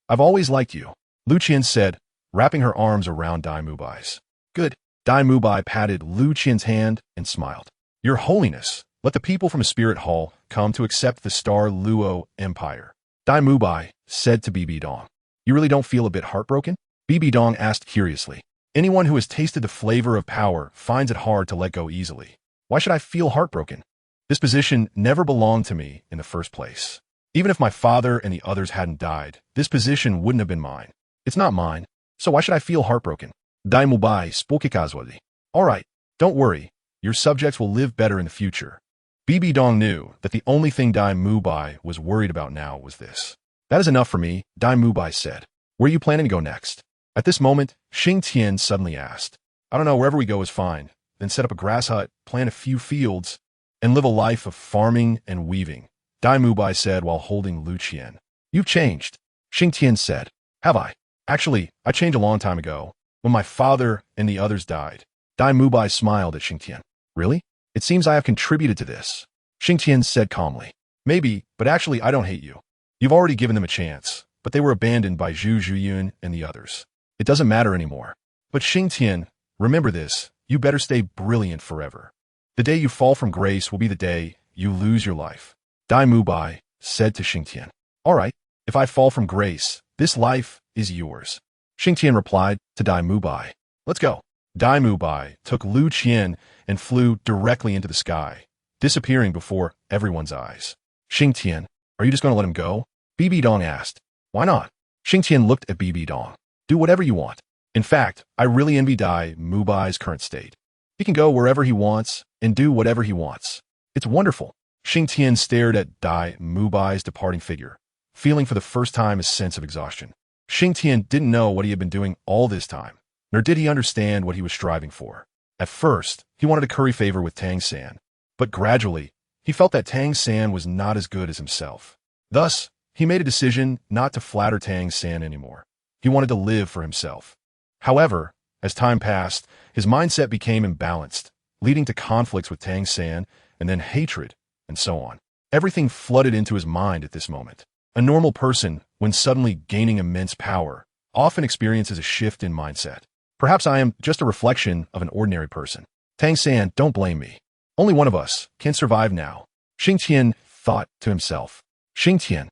I've always liked you, Lu Qian said, wrapping her arms around Dai Mubai's. Good. Dai Mubai patted Lu Qian's hand and smiled. Your Holiness, let the people from a spirit hall come to accept the Star Luo Empire. Dai Mubai said to Bibi Dong. You really don't feel a bit heartbroken? Bibi Dong asked curiously. Anyone who has tasted the flavor of power finds it hard to let go easily. Why should I feel heartbroken? This position never belonged to me in the first place. Even if my father and the others hadn't died, this position wouldn't have been mine. It's not mine, so why should I feel heartbroken? Dai Mubai spoke casually. All right, don't worry. Your subjects will live better in the future. Bibi Dong knew that the only thing Dai Mubai was worried about now was this. That is enough for me, Dai Mubai said. Where are you planning to go next? At this moment, Xingtian suddenly asked. I don't know, wherever we go is fine. Then set up a grass hut, plant a few fields, and live a life of farming and weaving, Dai Mubai said while holding Lu Qian. You've changed, Xingtian said. Have I? Actually, I changed a long time ago, when my father and the others died. Dai Mubai smiled at Xingtian. Really? It seems I have contributed to this, Xingtian said calmly. Maybe, but actually I don't hate you. You've already given them a chance, but they were abandoned by Zhu Zhuyun and the others. It doesn't matter anymore. But Xingtian, remember this, you better stay brilliant forever. The day you fall from grace will be the day you lose your life. Dai Mubai said to Xingtian. All right, if I fall from grace, this life is yours. Xingtian replied to Dai Mubai. Let's go. Dai Mubai took Lu Qian and flew directly into the sky, disappearing before everyone's eyes. Xingtian, are you just going to let him go? Bibi Dong asked. Why not? Xingtian looked at Bibi Dong. Do whatever you want. In fact, I really envy Dai Mubai's current state. He can go wherever he wants and do whatever he wants. It's wonderful. Xingtian stared at Dai Mubai's departing figure, feeling for the first time a sense of exhaustion. Xingtian didn't know what he had been doing all this time, nor did he understand what he was striving for. At first, he wanted to curry favor with Tang San, but gradually, he felt that Tang San was not as good as himself. Thus, he made a decision not to flatter Tang San anymore. He wanted to live for himself. However, as time passed, his mindset became imbalanced, leading to conflicts with Tang San and then hatred, and so on. Everything flooded into his mind at this moment. A normal person, when suddenly gaining immense power, often experiences a shift in mindset. Perhaps I am just a reflection of an ordinary person. Tang San, don't blame me. Only one of us can survive now. Xingtian thought to himself. Xingtian,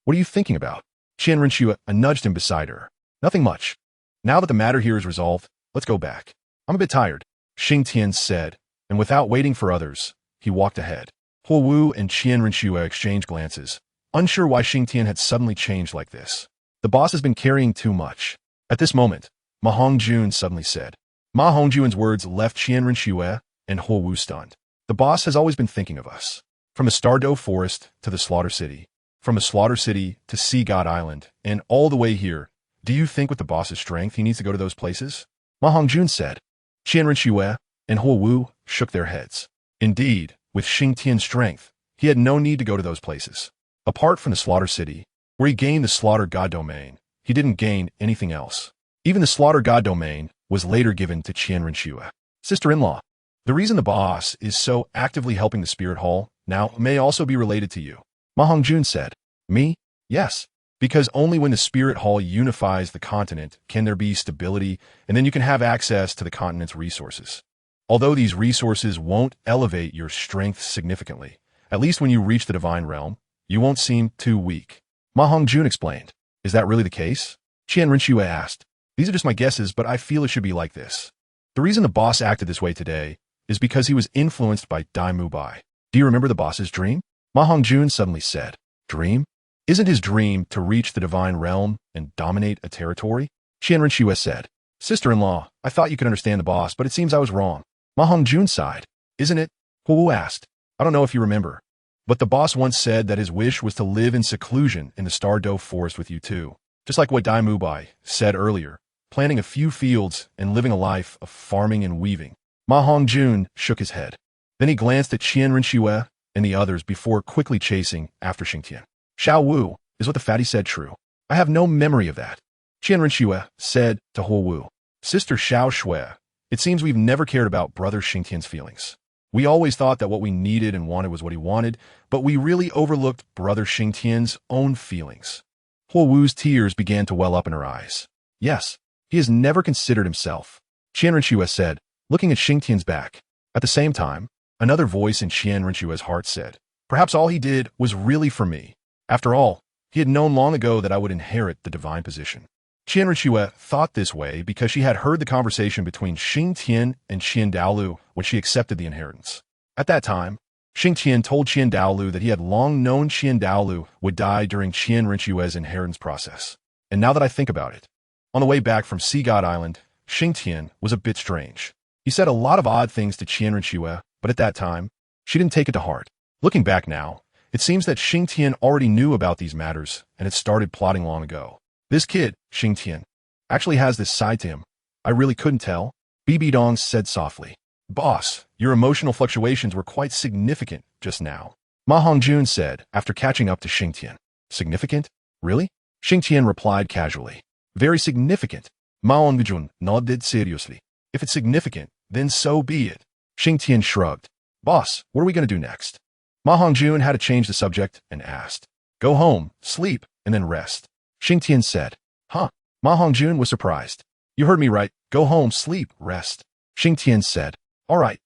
what are you thinking about? Qian Rinxue nudged him beside her. Nothing much. Now that the matter here is resolved, let's go back. I'm a bit tired, Xingtian said, and without waiting for others, he walked ahead. Huo Wu and Qian Rinxue exchanged glances, unsure why Xingtian had suddenly changed like this. The boss has been carrying too much. At this moment, Ma Hongjun suddenly said. Ma Hongjun's words left Qian Rinxue and Huo Wu stunned. The boss has always been thinking of us. From the Stardow Forest to the Slaughter City, from the Slaughter City to Sea God Island, and all the way here, do you think with the boss's strength he needs to go to those places? Ma Hongjun said. Qian Rinxue and Huo Wu shook their heads. Indeed, with Xingtian's strength, he had no need to go to those places. Apart from the Slaughter City, where he gained the Slaughter God Domain, he didn't gain anything else. Even the Slaughter God Domain was later given to Qian Rinxue. Sister-in-law, the reason the boss is so actively helping the Spirit Hall now may also be related to you. Ma Hongjun said. Me? Yes. Because only when the Spirit Hall unifies the continent can there be stability, and then you can have access to the continent's resources. Although these resources won't elevate your strength significantly, at least when you reach the Divine Realm, you won't seem too weak. Ma Hongjun explained. Is that really the case? Qian Rinxue asked. These are just my guesses, but I feel it should be like this. The reason the boss acted this way today is because he was influenced by Dai Mubai. Do you remember the boss's dream? Ma Hongjun suddenly said. Dream? Isn't his dream to reach the Divine Realm and dominate a territory? Qian Rinxue said. Sister-in-law, I thought you could understand the boss, but it seems I was wrong. Ma Hongjun sighed. Isn't it? Huowu asked. I don't know if you remember, but the boss once said that his wish was to live in seclusion in the Stan'sDual forest with you too. Just like what Dai Mubai said earlier, planting a few fields and living a life of farming and weaving. Ma Hongjun shook his head. Then he glanced at Qian Rinxue and the others before quickly chasing after Xingtian. Xiao Wu, is what the fatty said true? I have no memory of that. Qian Rinxue said to Huowu. Sister Xiao Shui, it seems we've never cared about brother Xingtian's feelings. We always thought that what we needed and wanted was what he wanted, but we really overlooked brother Xingtian's own feelings. Huowu's tears began to well up in her eyes. Yes, he has never considered himself. Qian Rinxue said, looking at Xingtian's back. At the same time, another voice in Qian Rinxue's heart said, perhaps all he did was really for me. After all, he had known long ago that I would inherit the divine position. Qian Rinxue thought this way because she had heard the conversation between Xingtian and Dalu when she accepted the inheritance. At that time, Xingtian told Dalu that he had long known Dalu would die during Qian Rinxue's inheritance process. And now that I think about it, on the way back from Sea God Island, Xingtian was a bit strange. He said a lot of odd things to Qian Rinxue, but at that time, she didn't take it to heart. Looking back now, it seems that Xingtian already knew about these matters and had started plotting long ago. This kid, Xingtian, actually has this side to him. I really couldn't tell. Bibi Dong said softly. Boss, your emotional fluctuations were quite significant just now. Ma Hongjun said after catching up to Xingtian. Significant? Really? Xingtian replied casually. Very significant. Ma Hongjun nodded seriously. If it's significant, then so be it. Xingtian shrugged. Boss, what are we going to do next? Ma Hongjun had to change the subject and asked. Go home, sleep, and then rest. Xingtian said. Huh? Ma Hongjun was surprised. You heard me right. Go home, sleep, rest. Xingtian said. All right.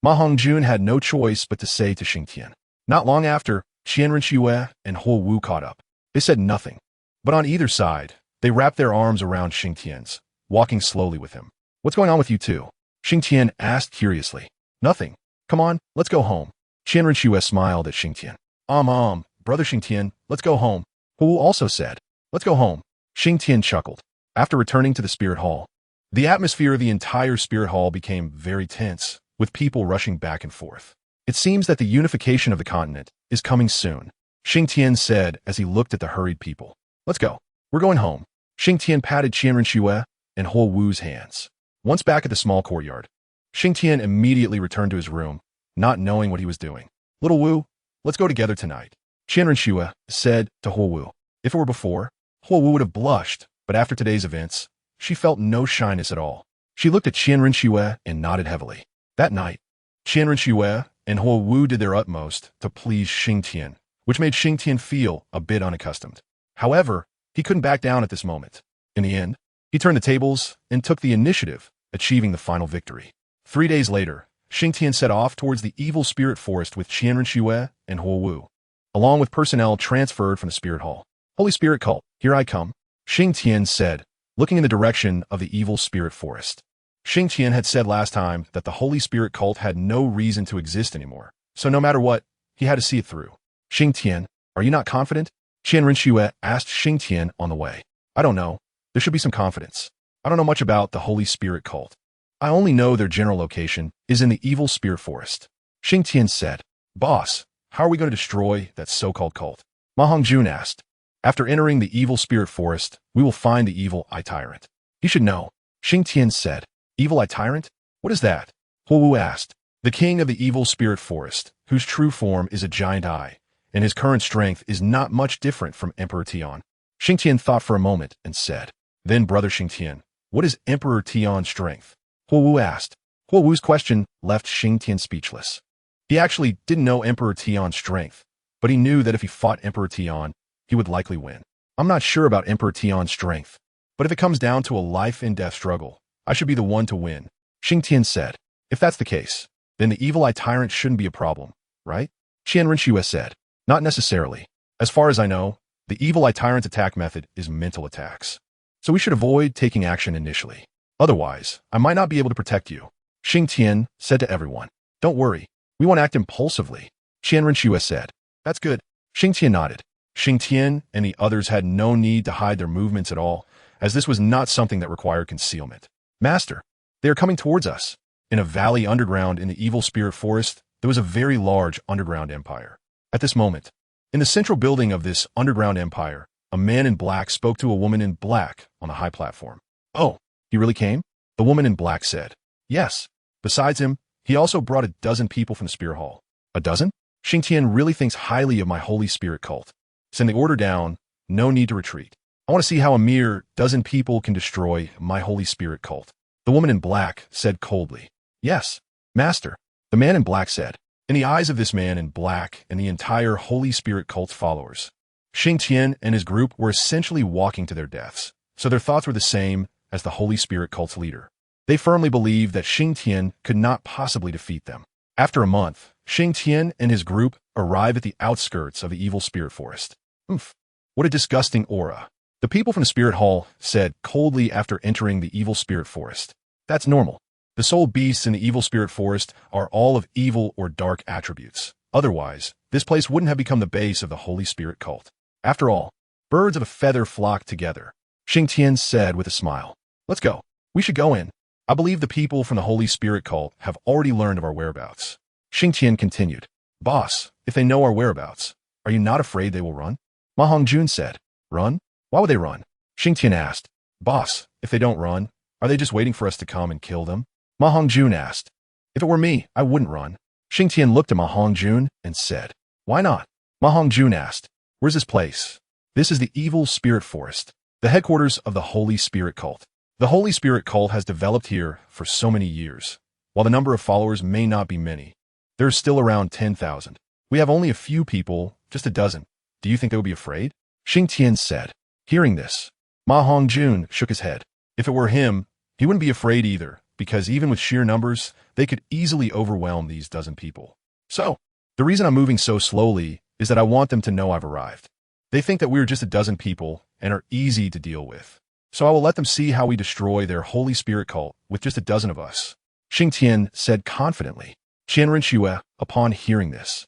Ma Hongjun had no choice but to say to Xingtian. Not long after, Qian Rinxue and Huowu caught up. They said nothing. But on either side, they wrapped their arms around Xingtian's, walking slowly with him. What's going on with you two? Xingtian asked curiously. Nothing. Come on, let's go home. Qian Rinxue smiled at Xingtian. Brother Xingtian, let's go home. Huowu also said. Let's go home. Xingtian chuckled. After returning to the spirit hall, the atmosphere of the entire spirit hall became very tense, with people rushing back and forth. It seems that the unification of the continent is coming soon, Xingtian said as he looked at the hurried people. Let's go. We're going home. Xingtian patted Qian Rinxue and Huowu's hands. Once back at the small courtyard, Xingtian immediately returned to his room, not knowing what he was doing. Little Wu, let's go together tonight, Qian Rinxue said to Huowu. If it were before, Huowu would have blushed, but after today's events, she felt no shyness at all. She looked at Qian Rinxue and nodded heavily. That night, Qian Rinxue and Huowu did their utmost to please Xingtian, which made Xingtian feel a bit unaccustomed. However, he couldn't back down at this moment. In the end, he turned the tables and took the initiative, achieving the final victory. 3 days later, Xingtian set off towards the evil spirit forest with Qian Rinxue and Huowu, along with personnel transferred from the spirit hall. Holy Spirit Cult, here I come, Xingtian said, looking in the direction of the evil spirit forest. Xingtian had said last time that the Holy Spirit Cult had no reason to exist anymore, so no matter what, he had to see it through. Xingtian, are you not confident? Qian Rinxue asked Xingtian on the way. I don't know. There should be some confidence. I don't know much about the Holy Spirit Cult. I only know their general location is in the evil spirit forest. Xingtian said. Boss, how are we going to destroy that so-called cult? Ma Hongjun asked. After entering the evil spirit forest, we will find the evil eye tyrant. You should know. Xingtian said. Evil eye tyrant? What is that? Huowu asked. The king of the evil spirit forest, whose true form is a giant eye, and his current strength is not much different from Emperor Tian. Xingtian thought for a moment and said. Then, Brother Xingtian, what is Emperor Tian's strength? Huowu asked. Huowu's question left Xingtian speechless. He actually didn't know Emperor Tian's strength, but he knew that if he fought Emperor Tian, he would likely win. I'm not sure about Emperor Tian's strength, but if it comes down to a life-and-death struggle, I should be the one to win, Xingtian said. If that's the case, then the evil eye tyrant shouldn't be a problem, right? Qian Rinxue said. Not necessarily. As far as I know, the evil eye tyrant's attack method is mental attacks. So we should avoid taking action initially. Otherwise, I might not be able to protect you, Xingtian said to everyone. Don't worry, we won't act impulsively, Qian Rinxue said. That's good. Xingtian nodded. Xingtian and the others had no need to hide their movements at all, as this was not something that required concealment. Master, they are coming towards us. In a valley underground in the evil spirit forest, there was a very large underground empire. At this moment, in the central building of this underground empire, a man in black spoke to a woman in black on a high platform. Oh, he really came? The woman in black said. Yes. Besides him, he also brought a dozen people from the Spirit Hall. A dozen? Xingtian really thinks highly of my Holy Spirit cult. Send the order down, no need to retreat. I want to see how a mere dozen people can destroy my Holy Spirit cult. The woman in black said coldly. Yes, Master. The man in black said. In the eyes of this man in black and the entire Holy Spirit cult's followers, Xingtian and his group were essentially walking to their deaths, so their thoughts were the same as the Holy Spirit cult's leader. They firmly believed that Xingtian could not possibly defeat them. After a month, Xingtian and his group arrived at the outskirts of the evil spirit forest. Oof, what a disgusting aura. The people from the Spirit Hall said coldly after entering the evil spirit forest. That's normal. The soul beasts in the evil spirit forest are all of evil or dark attributes. Otherwise, this place wouldn't have become the base of the Holy Spirit cult. After all, birds of a feather flock together. Xingtian said with a smile. Let's go. We should go in. I believe the people from the Holy Spirit cult have already learned of our whereabouts. Xingtian continued. Boss, if they know our whereabouts, are you not afraid they will run? Ma Hongjun said. Run? Why would they run? Xingtian asked. Boss, if they don't run, are they just waiting for us to come and kill them? Ma Hongjun asked. If it were me, I wouldn't run. Xingtian looked at Ma Hongjun and said. Why not? Ma Hongjun asked. Where's this place? This is the evil spirit forest, the headquarters of the Holy Spirit cult. The Holy Spirit cult has developed here for so many years. While the number of followers may not be many, there's still around 10,000. We have only a few people, just a dozen. Do you think they would be afraid? Xingtian said. Hearing this, Ma Hongjun shook his head. If it were him, he wouldn't be afraid either, because even with sheer numbers, they could easily overwhelm these dozen people. So, the reason I'm moving so slowly is that I want them to know I've arrived. They think that we're just a dozen people and are easy to deal with. So I will let them see how we destroy their Holy Spirit cult with just a dozen of us. Xingtian said confidently. Qianren, upon hearing this,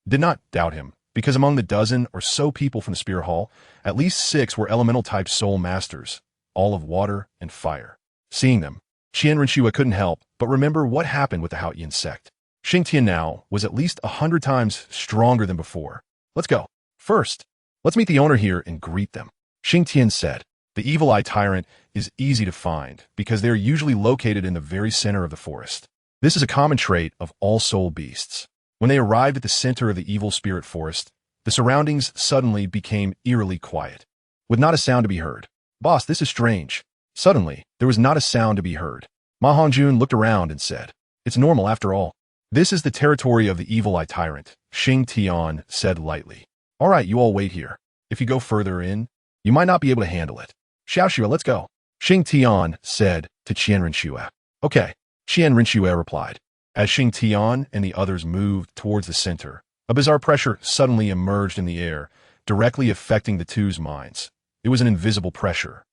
did not doubt him, because among the dozen or so people from the Spirit Hall, at least 6 were elemental-type soul masters, all of water and fire. Seeing them, Qianren couldn't help but remember what happened with the Haotian sect. Xingtian now was at least 100 times stronger than before. Let's go. First, let's meet the owner here and greet them. Xingtian said. The evil eye tyrant is easy to find because they are usually located in the very center of the forest. This is a common trait of all soul beasts. When they arrived at the center of the evil spirit forest, the surroundings suddenly became eerily quiet, with not a sound to be heard. Boss, this is strange. Suddenly, there was not a sound to be heard. Ma Hongjun looked around and said, It's normal after all. This is the territory of the evil eye tyrant, Xingtian said lightly. All right, you all wait here. If you go further in, you might not be able to handle it. Xiaoxue, let's go. Xingtian said to Qianren. Okay, Qianren replied. As Xingtian and the others moved towards the center, a bizarre pressure suddenly emerged in the air, directly affecting the two's minds. It was an invisible pressure.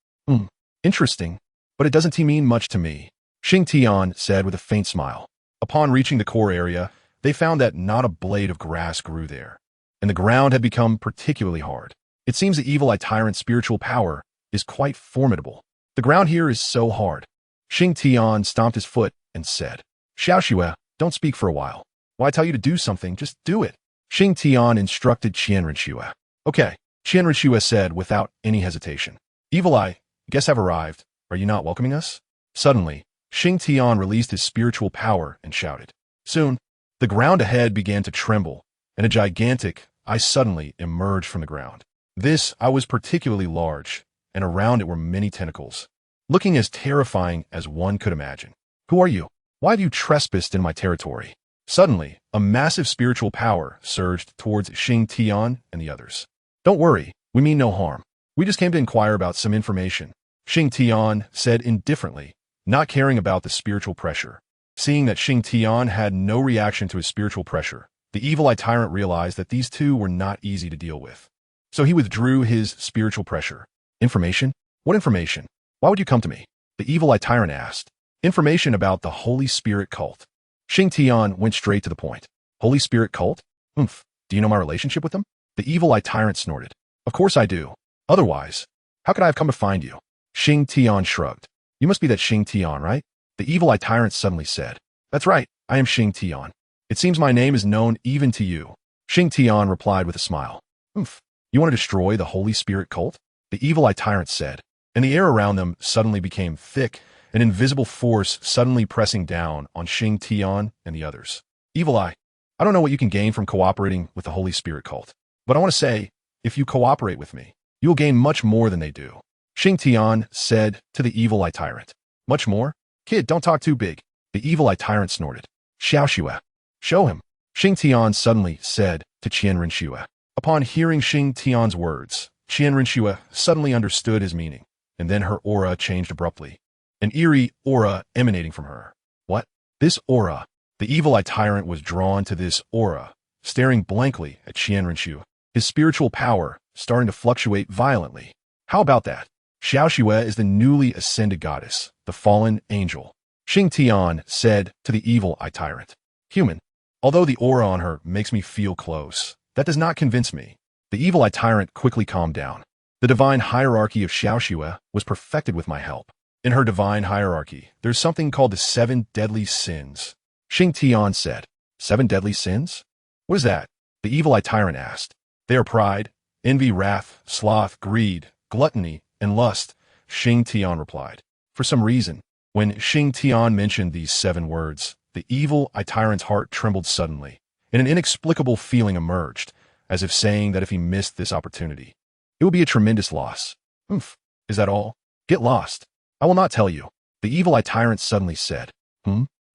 Interesting, but it doesn't mean much to me, Xingtian said with a faint smile. Upon reaching the core area, they found that not a blade of grass grew there, and the ground had become particularly hard. It seems the evil eye tyrant's spiritual power is quite formidable. The ground here is so hard. Xingtian stomped his foot and said, Xiaoxue, don't speak for a while. When I tell you to do something, just do it. Xingtian instructed Qianren. Okay, Qianren said without any hesitation. Evil eye, guess I've arrived. Are you not welcoming us? Suddenly, Xingtian released his spiritual power and shouted. Soon, the ground ahead began to tremble, and a gigantic eye suddenly emerged from the ground. This eye was particularly large, and around it were many tentacles, looking as terrifying as one could imagine. Who are you? Why have you trespassed in my territory? Suddenly, a massive spiritual power surged towards Xingtian and the others. Don't worry, we mean no harm. We just came to inquire about some information, Xingtian said indifferently, not caring about the spiritual pressure. Seeing that Xingtian had no reaction to his spiritual pressure, the evil eye tyrant realized that these two were not easy to deal with. So he withdrew his spiritual pressure. Information? What information? Why would you come to me? The evil eye tyrant asked. Information about the Holy Spirit cult. Xingtian went straight to the point. Holy Spirit cult? Do you know my relationship with them? The evil eye tyrant snorted. Of course I do. Otherwise, how could I have come to find you? Xingtian shrugged. You must be that Xingtian, right? The evil eye tyrant suddenly said. That's right, I am Xingtian. It seems my name is known even to you. Xingtian replied with a smile. Oomph. You want to destroy the Holy Spirit cult? The evil eye tyrant said, and the air around them suddenly became thick, an invisible force suddenly pressing down on Xingtian and the others. Evil eye, I don't know what you can gain from cooperating with the Holy Spirit cult, but I want to say, if you cooperate with me, you will gain much more than they do. Xingtian said to the evil eye tyrant. Much more? Kid, don't talk too big. The evil eye tyrant snorted. Xiaoxue. Show him. Xingtian suddenly said to Qianrenxue. Upon hearing Xingtian's words, Qianrenxue suddenly understood his meaning, and then her aura changed abruptly. An eerie aura emanating from her. What? This aura. The evil eye tyrant was drawn to this aura, staring blankly at Qianrenxue, his spiritual power starting to fluctuate violently. How about that? Xiaoxue is the newly ascended goddess, the fallen angel. Xingtian said to the evil eye tyrant. Human. Although the aura on her makes me feel close, that does not convince me. The evil eye tyrant quickly calmed down. The divine hierarchy of Xiaoxue was perfected with my help. In her divine hierarchy, there's something called the 7 deadly sins. Xingtian said. 7 deadly sins? What is that? The evil eye tyrant asked. They are pride, envy, wrath, sloth, greed, gluttony, and lust, Xingtian replied. For some reason, when Xingtian mentioned these 7 words, the evil eye tyrant's heart trembled suddenly, and an inexplicable feeling emerged, as if saying that if he missed this opportunity, it would be a tremendous loss. Oomph. Is that all? Get lost. I will not tell you. The evil eye tyrant suddenly said.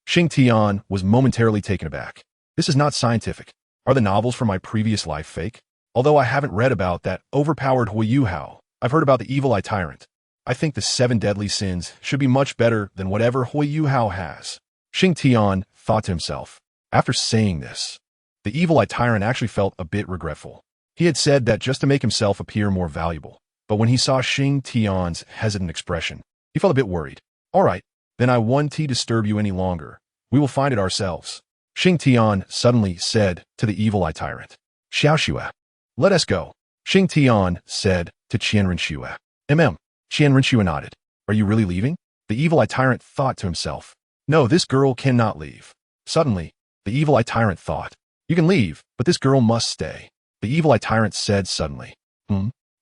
Xingtian was momentarily taken aback. This is not scientific. Are the novels from my previous life fake? Although I haven't read about that overpowered Huiyuhao, I've heard about the evil eye tyrant. I think the 7 deadly sins should be much better than whatever Huiyuhao has. Xingtian thought to himself. After saying this, the evil eye tyrant actually felt a bit regretful. He had said that just to make himself appear more valuable, but when he saw Xingtian's hesitant expression, he felt a bit worried. All right, then I won't disturb you any longer. We will find it ourselves. Xingtian suddenly said to the evil eye tyrant. Xiaoxue. Let us go. Xingtian said to Qianrenxue. Qianrenxue nodded. Are you really leaving? The evil eye tyrant thought to himself. No, this girl cannot leave. Suddenly, the evil eye tyrant thought. You can leave, but this girl must stay. The evil eye tyrant said suddenly.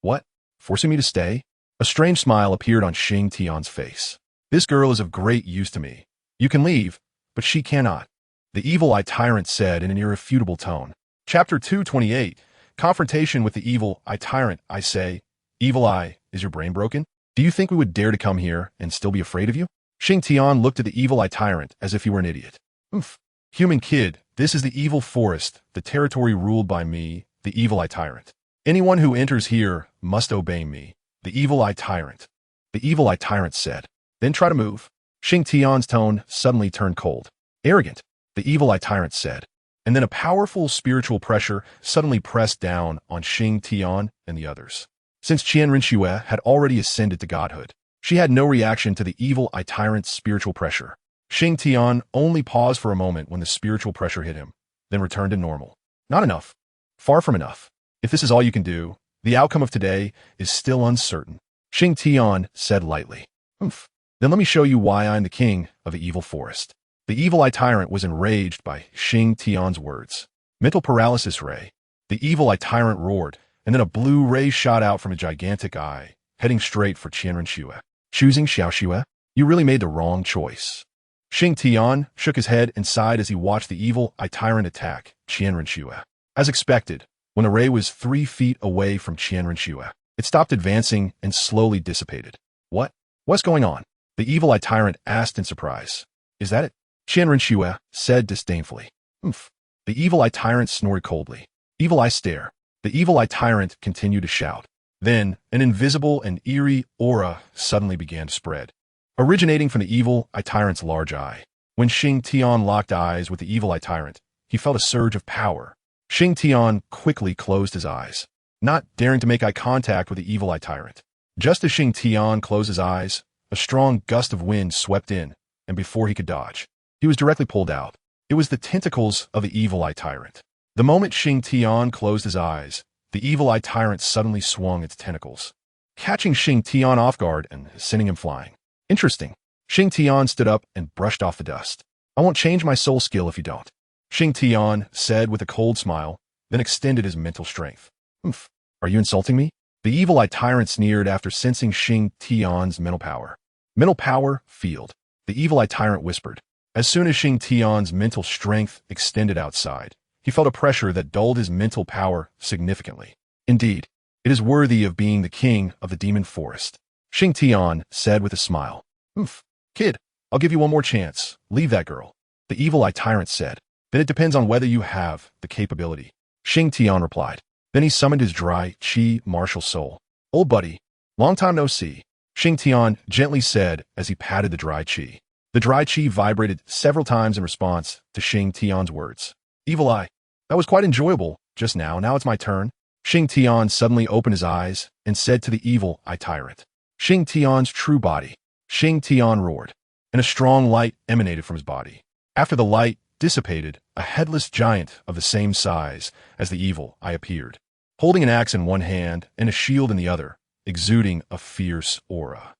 What? Forcing me to stay? A strange smile appeared on Xingtian's face. This girl is of great use to me. You can leave, but she cannot. The evil eye tyrant said in an irrefutable tone. Chapter 228. Confrontation with the evil eye tyrant. I say, evil eye, is your brain broken? Do you think we would dare to come here and still be afraid of you? Xingtian looked at the evil eye tyrant as if he were an idiot. Oomph. Human kid, this is the evil forest, the territory ruled by me, the evil eye tyrant. Anyone who enters here must obey me, the evil eye tyrant. The evil eye tyrant said. Then try to move. Xingtian's tone suddenly turned cold. Arrogant, the evil eye tyrant said. And then a powerful spiritual pressure suddenly pressed down on Xingtian and the others. Since Qianrenxue had already ascended to godhood, she had no reaction to the evil eye tyrant's spiritual pressure. Xingtian only paused for a moment when the spiritual pressure hit him, then returned to normal. Not enough. Far from enough. If this is all you can do, the outcome of today is still uncertain. Xingtian said lightly. Oomph. Then let me show you why I am the king of the evil forest. The evil eye tyrant was enraged by Xingtian's words. Mental paralysis ray. The evil eye tyrant roared, and then a blue ray shot out from a gigantic eye, heading straight for Qianrenxue. Choosing Xiaoxue? You really made the wrong choice. Xingtian shook his head and sighed as he watched the evil eye tyrant attack Qianrenxue. As expected, when the ray was 3 feet away from Qianrenxue, it stopped advancing and slowly dissipated. What's going on? The evil eye tyrant asked in surprise. Is that it? Qianrenxue said disdainfully. Oomph. The evil eye tyrant snorted coldly. Evil eye stare. The evil eye tyrant continued to shout. Then, an invisible and eerie aura suddenly began to spread, originating from the evil eye tyrant's large eye. When Xingtian locked eyes with the evil eye tyrant, he felt a surge of power. Xingtian quickly closed his eyes, not daring to make eye contact with the evil eye tyrant. Just as Xingtian closed his eyes, a strong gust of wind swept in, and before he could dodge, he was directly pulled out. It was the tentacles of the evil eye tyrant. The moment Xingtian closed his eyes, the evil eye tyrant suddenly swung its tentacles, catching Xingtian off guard and sending him flying. Interesting. Xingtian stood up and brushed off the dust. I won't change my soul skill if you don't. Xingtian said with a cold smile, then extended his mental strength. Oomph. Are you insulting me? The evil-eye tyrant sneered after sensing Xingtian's mental power. Mental power, field. The evil-eye tyrant whispered. As soon as Xingtian's mental strength extended outside, he felt a pressure that dulled his mental power significantly. Indeed, it is worthy of being the king of the demon forest. Xingtian said with a smile. Oomph. Kid, I'll give you one more chance. Leave that girl. The evil-eye tyrant said. Then it depends on whether you have the capability. Xingtian replied. Then he summoned his dry chi martial soul. Old buddy, long time no see. Xingtian gently said as he patted the dry chi. The dry chi vibrated several times in response to Xingtian's words. Evil Eye, that was quite enjoyable just now. Now it's my turn. Xingtian suddenly opened his eyes and said to the evil-eye tyrant. Xingtian's true body. Xingtian roared, and a strong light emanated from his body. After the light dissipated, a headless giant of the same size as the evil eye appeared, holding an axe in one hand and a shield in the other, exuding a fierce aura.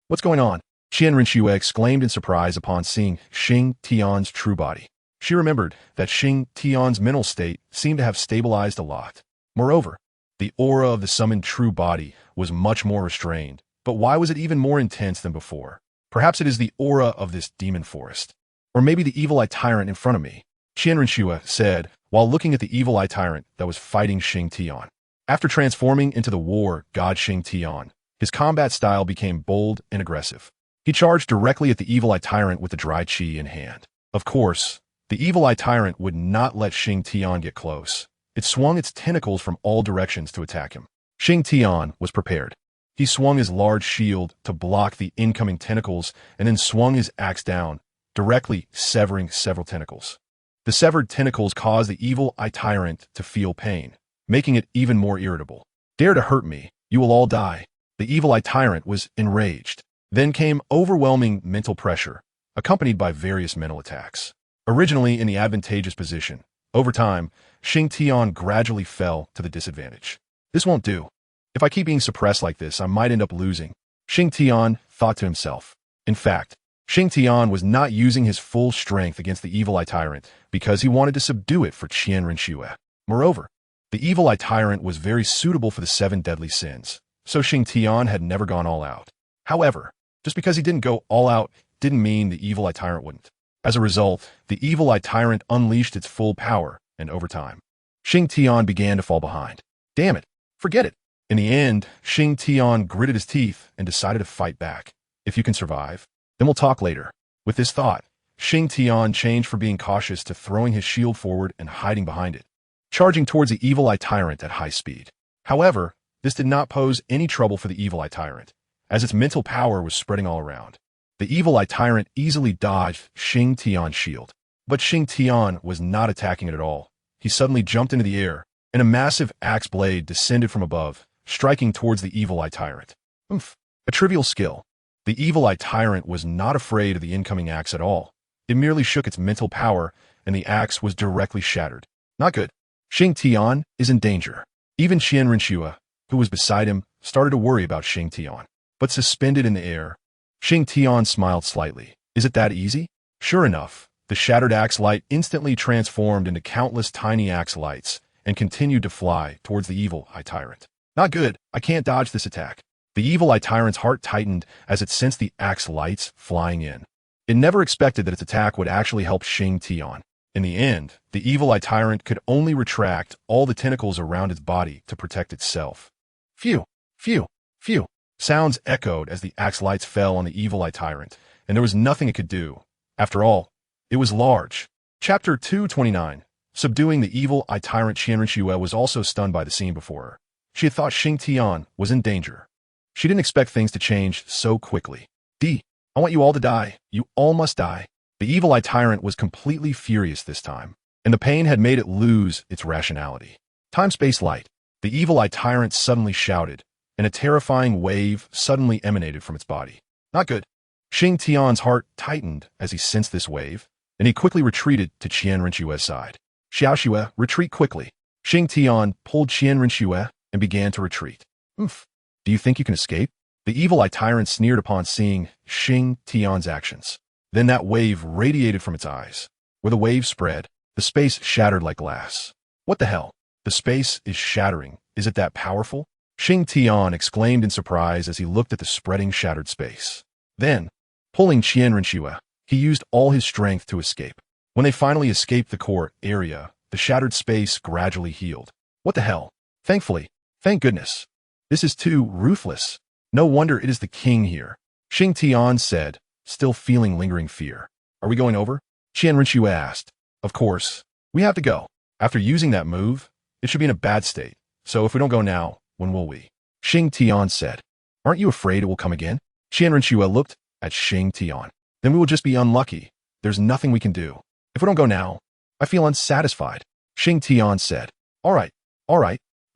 What's going on? Qian Rinxue exclaimed in surprise upon seeing Xingtian's true body. She remembered that Xingtian's mental state seemed to have stabilized a lot. Moreover, the aura of the summoned true body was much more restrained, but why was it even more intense than before? Perhaps it is the aura of this demon forest. Or maybe the evil-eye tyrant in front of me, Qian Rinxue said while looking at the evil-eye tyrant that was fighting Xingtian. After transforming into the war god Xingtian, his combat style became bold and aggressive. He charged directly at the evil-eye tyrant with the dry chi in hand. Of course, the evil-eye tyrant would not let Xingtian get close. It swung its tentacles from all directions to attack him. Xingtian was prepared. He swung his large shield to block the incoming tentacles and then swung his axe down, directly severing several tentacles. The severed tentacles caused the evil-eye tyrant to feel pain, making it even more irritable. Dare to hurt me, you will all die. The evil-eye tyrant was enraged. Then came overwhelming mental pressure, accompanied by various mental attacks. Originally in the advantageous position, over time, Xingtian gradually fell to the disadvantage. This won't do. If I keep being suppressed like this, I might end up losing. Xingtian thought to himself. In fact, Xingtian was not using his full strength against the evil-eye tyrant because he wanted to subdue it for Qian Rinxue. Moreover, the evil-eye tyrant was very suitable for the 7 deadly sins, so Xingtian had never gone all out. However, just because he didn't go all out didn't mean the evil-eye tyrant wouldn't. As a result, the evil-eye tyrant unleashed its full power, and over time, Xingtian began to fall behind. Damn it, forget it. In the end, Xingtian gritted his teeth and decided to fight back. If you can survive, then we'll talk later. With this thought, Xingtian changed from being cautious to throwing his shield forward and hiding behind it, charging towards the evil-eye tyrant at high speed. However, this did not pose any trouble for the evil-eye tyrant, as its mental power was spreading all around. The evil-eye tyrant easily dodged Xingtian's shield, but Xingtian was not attacking it at all. He suddenly jumped into the air, and a massive axe blade descended from above, striking towards the evil-eye tyrant. Oomph. A trivial skill. The evil-eye tyrant was not afraid of the incoming axe at all. It merely shook its mental power, and the axe was directly shattered. Not good. Xingtian is in danger. Even Qian Rinxue, who was beside him, started to worry about Xingtian. But suspended in the air, Xingtian smiled slightly. Is it that easy? Sure enough, the shattered axe light instantly transformed into countless tiny axe lights and continued to fly towards the evil-eye tyrant. Not good. I can't dodge this attack. The evil-eye tyrant's heart tightened as it sensed the axe lights flying in. It never expected that its attack would actually help Xingtian. In the end, the evil-eye tyrant could only retract all the tentacles around its body to protect itself. Phew, phew, phew. Sounds echoed as the axe lights fell on the evil-eye tyrant, and there was nothing it could do. After all, it was large. Chapter 229. Subduing the evil-eye tyrant. Qian Rinxue was also stunned by the scene before her. She had thought Xingtian was in danger. She didn't expect things to change so quickly. I want you all to die. You all must die. The evil-eye tyrant was completely furious this time, and the pain had made it lose its rationality. Time-space light. The evil-eye tyrant suddenly shouted, and a terrifying wave suddenly emanated from its body. Not good. Xingtian's heart tightened as he sensed this wave, and he quickly retreated to Qian Rinxue's side. Xiaoxue, retreat quickly. Xingtian pulled Qian Rinxue and began to retreat. Oomph. Do you think you can escape? The evil eye tyrant sneered upon seeing Xingtian's actions. Then that wave radiated from its eyes. Where the wave spread, the space shattered like glass. What the hell? The space is shattering. Is it that powerful? Xingtian exclaimed in surprise as he looked at the spreading shattered space. Then, pulling Qianrenxue, he used all his strength to escape. When they finally escaped the core area, the shattered space gradually healed. What the hell? Thankfully, thank goodness. This is too ruthless. No wonder it is the king here. Xingtian said, still feeling lingering fear. Are we going over? Qianrenxue asked. Of course. We have to go. After using that move, it should be in a bad state. So if we don't go now, when will we? Xingtian said. Aren't you afraid it will come again? Qianrenxue looked at Xingtian. Then we will just be unlucky. There's nothing we can do. If we don't go now, I feel unsatisfied. Xingtian said. All right.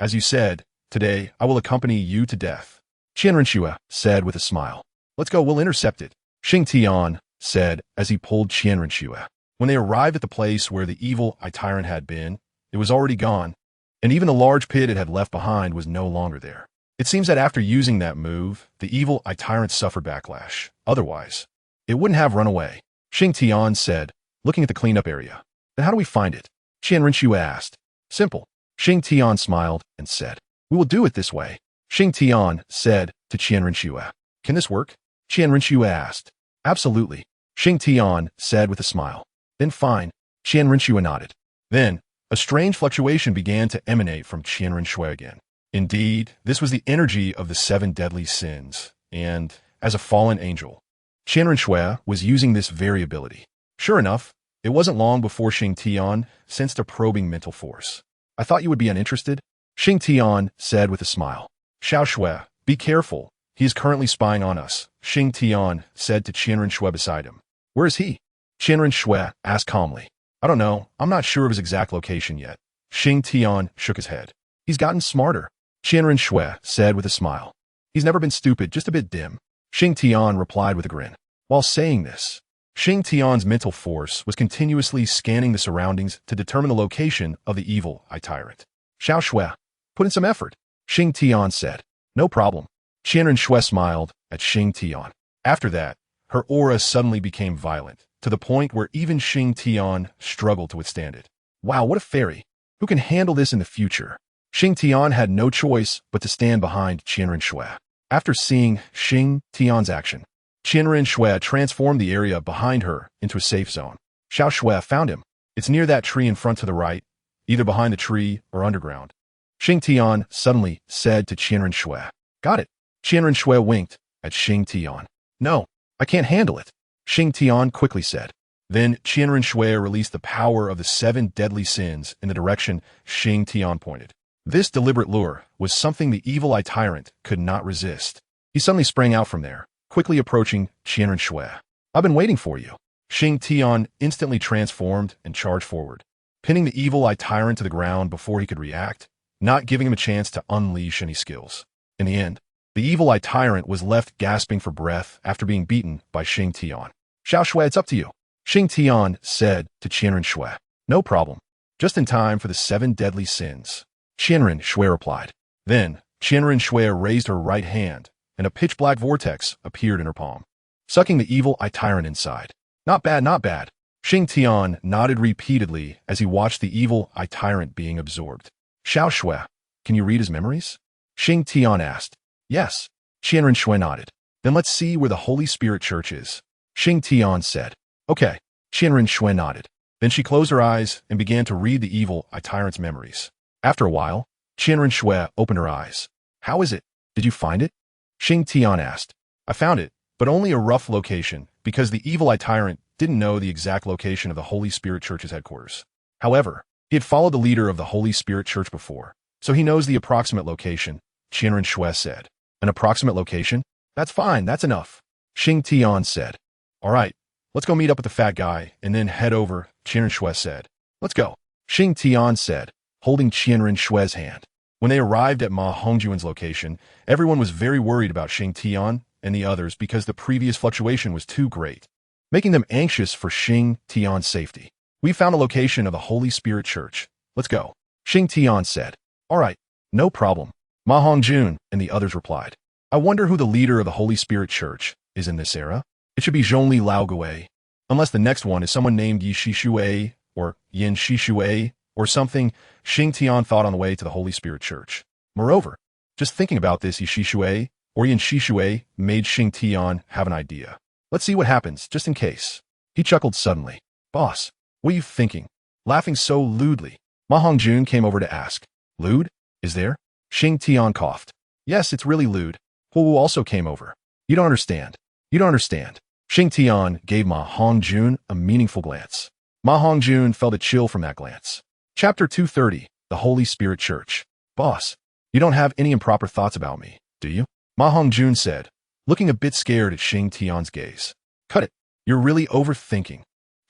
As you said, today I will accompany you to death. Qianrenxue said with a smile. Let's go, we'll intercept it. Xingtian said as he pulled Qianrenxue. When they arrived at the place where the evil eye tyrant had been, it was already gone, and even the large pit it had left behind was no longer there. It seems that after using that move, the evil eye tyrant suffered backlash. Otherwise, it wouldn't have run away. Xingtian said, looking at the cleanup area. Then how do we find it? Qianrenxue asked. Simple. Xingtian smiled and said, we will do it this way. Xingtian said to Qianrenxue. Can this work? Qianrenxue asked. Absolutely. Xingtian said with a smile. Then fine. Qianrenxue nodded. Then, a strange fluctuation began to emanate from Qianrenxue again. Indeed, this was the energy of the 7 deadly sins, and, as a fallen angel, Qianrenxue was using this variability. Sure enough, it wasn't long before Xingtian sensed a probing mental force. I thought you would be uninterested, Xingtian said with a smile. Xiaoshui, be careful. He is currently spying on us, Xingtian said to Qianrenxue beside him. Where is he? Qianrenxue asked calmly. I don't know. I'm not sure of his exact location yet. Xingtian shook his head. He's gotten smarter, Qianrenxue said with a smile. He's never been stupid, just a bit dim. Xingtian replied with a grin. While saying this, Xingtian's mental force was continuously scanning the surroundings to determine the location of the evil eye tyrant. Xiaoshui, put in some effort, Xingtian said. No problem. Qianrenxue smiled at Xingtian. After that, her aura suddenly became violent, to the point where even Xingtian struggled to withstand it. Wow, what a fairy. Who can handle this in the future? Xingtian had no choice but to stand behind Qianrenxue. After seeing Xingtian's action, Qianrenxue transformed the area behind her into a safe zone. Xiaoshui found him. It's near that tree in front to the right, either behind the tree or underground. Xingtian suddenly said to Qianrenxue. Got it. Qianrenxue winked at Xingtian. No, I can't handle it, Xingtian quickly said. Then Qianrenxue released the power of the 7 deadly sins in the direction Xingtian pointed. This deliberate lure was something the evil eye tyrant could not resist. He suddenly sprang out from there, quickly approaching Qianrenxue. I've been waiting for you. Xingtian instantly transformed and charged forward, pinning the evil eye tyrant to the ground before he could react, not giving him a chance to unleash any skills. In the end, the evil eye tyrant was left gasping for breath after being beaten by Xingtian. Xiaoshui, it's up to you, Xingtian said to Qianrenxue. No problem. Just in time for the 7 deadly sins, Qianrenxue replied. Then, Qianrenxue raised her right hand, and a pitch-black vortex appeared in her palm, sucking the evil eye tyrant inside. Not bad, not bad. Xingtian nodded repeatedly as he watched the evil eye tyrant being absorbed. Xiaoshui, can you read his memories? Xingtian asked. Yes. Qianrenxue nodded. Then let's see where the Holy Spirit Church is, Xingtian said. Okay. Qianrenxue nodded. Then she closed her eyes and began to read the evil eye tyrant's memories. After a while, Qianrenxue opened her eyes. How is it? Did you find it? Xingtian asked. I found it, but only a rough location, because the evil eye tyrant didn't know the exact location of the Holy Spirit Church's headquarters. However, he had followed the leader of the Holy Spirit Church before, so he knows the approximate location, Qianrenxue said. An approximate location? That's fine, that's enough, Xingtian said. All right, let's go meet up with the fat guy and then head over, Qianrenxue said. Let's go, Xingtian said, holding Qianrenshue's hand. When they arrived at Ma Hongjuan's location, everyone was very worried about Xingtian and the others because the previous fluctuation was too great, making them anxious for Xingtian's safety. We found a location of the Holy Spirit Church. Let's go, Xingtian said. All right, no problem. Ma Hongjun and the others replied. I wonder who the leader of the Holy Spirit Church is in this era. It should be Zhongli Laogui. Unless the next one is someone named Yi Shishui or Yin Shishui or something, Xingtian thought on the way to the Holy Spirit Church. Moreover, just thinking about this Yi Shishui or Yin Shishui made Xingtian have an idea. Let's see what happens, just in case. He chuckled suddenly. Boss, what are you thinking? Laughing so lewdly. Ma Hongjun came over to ask. Lewd? Is there? Xingtian coughed. Yes, it's really lewd. Huo also came over. You don't understand. You don't understand. Xingtian gave Ma Hongjun a meaningful glance. Ma Hongjun felt a chill from that glance. Chapter 230, The Holy Spirit Church. Boss, you don't have any improper thoughts about me, do you? Ma Hongjun said, looking a bit scared at Xingtian's gaze. Cut it. You're really overthinking.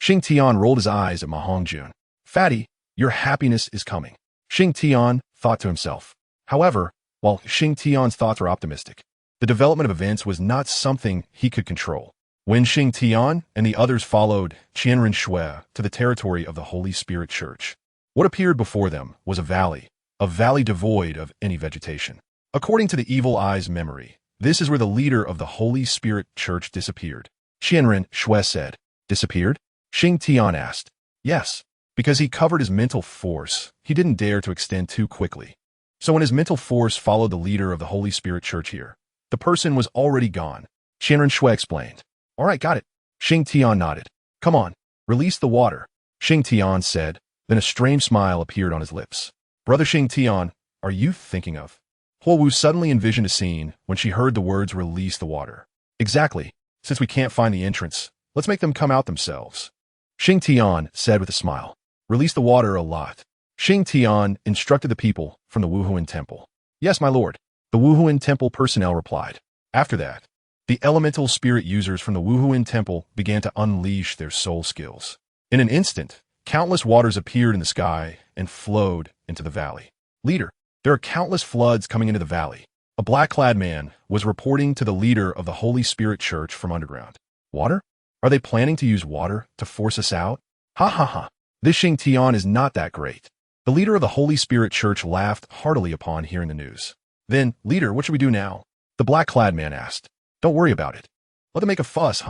Xingtian rolled his eyes at Ma Hongjun. Fatty, your happiness is coming. Xingtian thought to himself. However, while Xingtian's thoughts were optimistic, the development of events was not something he could control. When Xingtian and the others followed Qianren Shui to the territory of the Holy Spirit Church, what appeared before them was a valley devoid of any vegetation. According to the Evil Eye's memory, this is where the leader of the Holy Spirit Church disappeared. Qianren Shui said. Disappeared? Xingtian asked. Yes, because he covered his mental force. He didn't dare to extend too quickly. So when his mental force followed the leader of the Holy Spirit Church here, the person was already gone. Qianren Shui explained. All right, got it. Xingtian nodded. Come on, release the water, Xingtian said. Then a strange smile appeared on his lips. Brother Xingtian, are you thinking of? Huowu suddenly envisioned a scene when she heard the words release the water. Exactly. Since we can't find the entrance, let's make them come out themselves. Xingtian said with a smile. Release the water a lot. Xingtian instructed the people from the Wuhuan Temple. Yes, my lord. The Wuhuan Temple personnel replied. After that, the elemental spirit users from the Wuhuan Temple began to unleash their soul skills. In an instant, countless waters appeared in the sky and flowed into the valley. Leader, there are countless floods coming into the valley. A black-clad man was reporting to the leader of the Holy Spirit Church from underground. Water? Are they planning to use water to force us out? Ha ha ha. This Xingtian is not that great. The leader of the Holy Spirit Church laughed heartily upon hearing the news. Then, leader, what should we do now? The black-clad man asked. Don't worry about it. Let them make a fuss,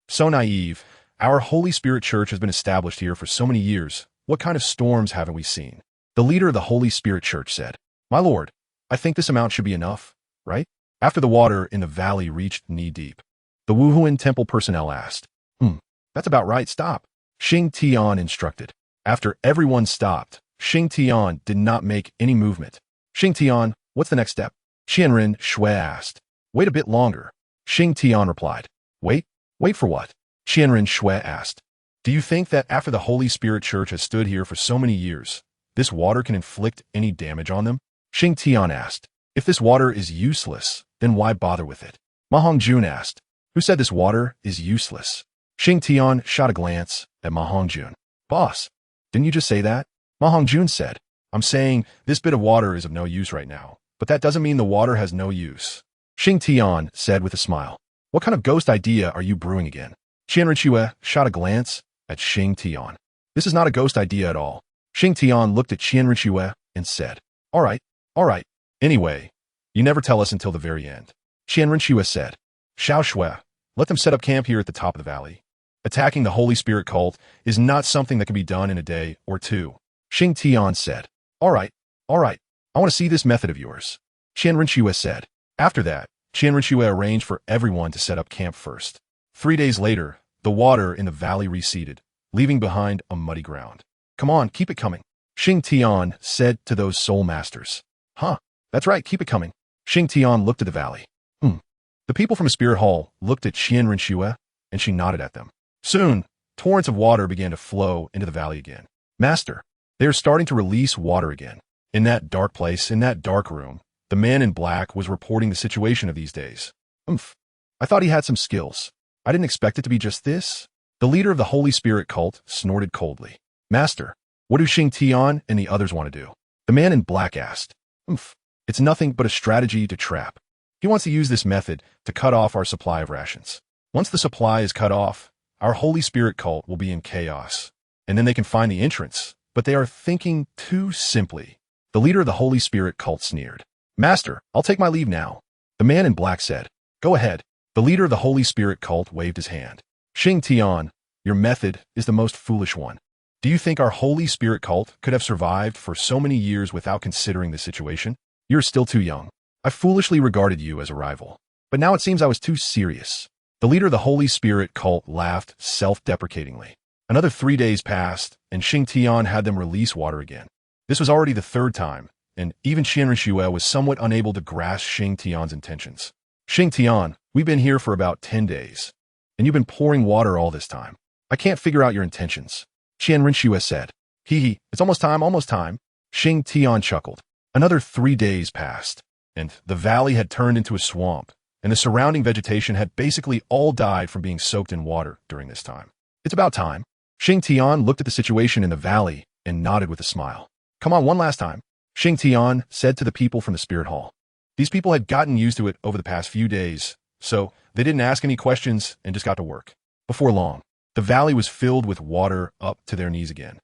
So naive. Our Holy Spirit Church has been established here for so many years. What kind of storms haven't we seen? The leader of the Holy Spirit Church said. My lord, I think this amount should be enough, right? After the water in the valley reached knee-deep, the Wuhuan Temple personnel asked. That's about right, stop. Xingtian instructed. After everyone stopped, Xingtian did not make any movement. Xingtian, what's the next step? Qianren Shui asked. Wait a bit longer. Xingtian replied. Wait for what? Qianren Shui asked. Do you think that after the Holy Spirit Church has stood here for so many years, this water can inflict any damage on them? Xingtian asked. If this water is useless, then why bother with it? Ma Hongjun asked. Who said this water is useless? Xingtian shot a glance at Ma Hongjun. Boss, didn't you just say that? Ma Hongjun said. I'm saying this bit of water is of no use right now, but that doesn't mean the water has no use. Xingtian said with a smile. What kind of ghost idea are you brewing again? Qianren Shui shot a glance at Xingtian. This is not a ghost idea at all. Xingtian looked at Qianren Shui and said. All right. Anyway, you never tell us until the very end. Qianren Shui said. Xiao Shui, let them set up camp here at the top of the valley. Attacking the Holy Spirit cult is not something that can be done in a day or two. Xingtian said. All right. I want to see this method of yours. Qianren Shui said. After that, Qianren Shui arranged for everyone to set up camp first. 3 days later, the water in the valley receded, leaving behind a muddy ground. Come on, keep it coming. Xingtian said to those soul masters. That's right, keep it coming. Xingtian looked at the valley. The people from the Spirit Hall looked at Qianren Shui, and she nodded at them. Soon, torrents of water began to flow into the valley again. Master, they are starting to release water again. In that dark place, in that dark room, the man in black was reporting the situation of these days. I thought he had some skills. I didn't expect it to be just this. The leader of the Holy Spirit cult snorted coldly. Master, what do Xingtian and the others want to do? The man in black asked. It's nothing but a strategy to trap. He wants to use this method to cut off our supply of rations. Once the supply is cut off, our Holy Spirit cult will be in chaos, and then they can find the entrance, but they are thinking too simply. The leader of the Holy Spirit cult sneered. Master, I'll take my leave now. The man in black said. Go ahead. The leader of the Holy Spirit cult waved his hand. Xingtian, your method is the most foolish one. Do you think our Holy Spirit cult could have survived for so many years without considering the situation? You're still too young. I foolishly regarded you as a rival. But now it seems I was too serious. The leader of the Holy Spirit cult laughed self-deprecatingly. Another 3 days passed, and Xingtian had them release water again. This was already the third time, and even Qianren was somewhat unable to grasp Xingtian's intentions. Xingtian, we've been here for about 10 days, and you've been pouring water all this time. I can't figure out your intentions. Qianren said. Hee, it's almost time, almost time. Xingtian chuckled. Another 3 days passed, and the valley had turned into a swamp, and the surrounding vegetation had basically all died from being soaked in water during this time. It's about time. Xingtian looked at the situation in the valley and nodded with a smile. Come on, one last time. Xingtian said to the people from the spirit hall. These people had gotten used to it over the past few days, so they didn't ask any questions and just got to work. Before long, the valley was filled with water up to their knees again.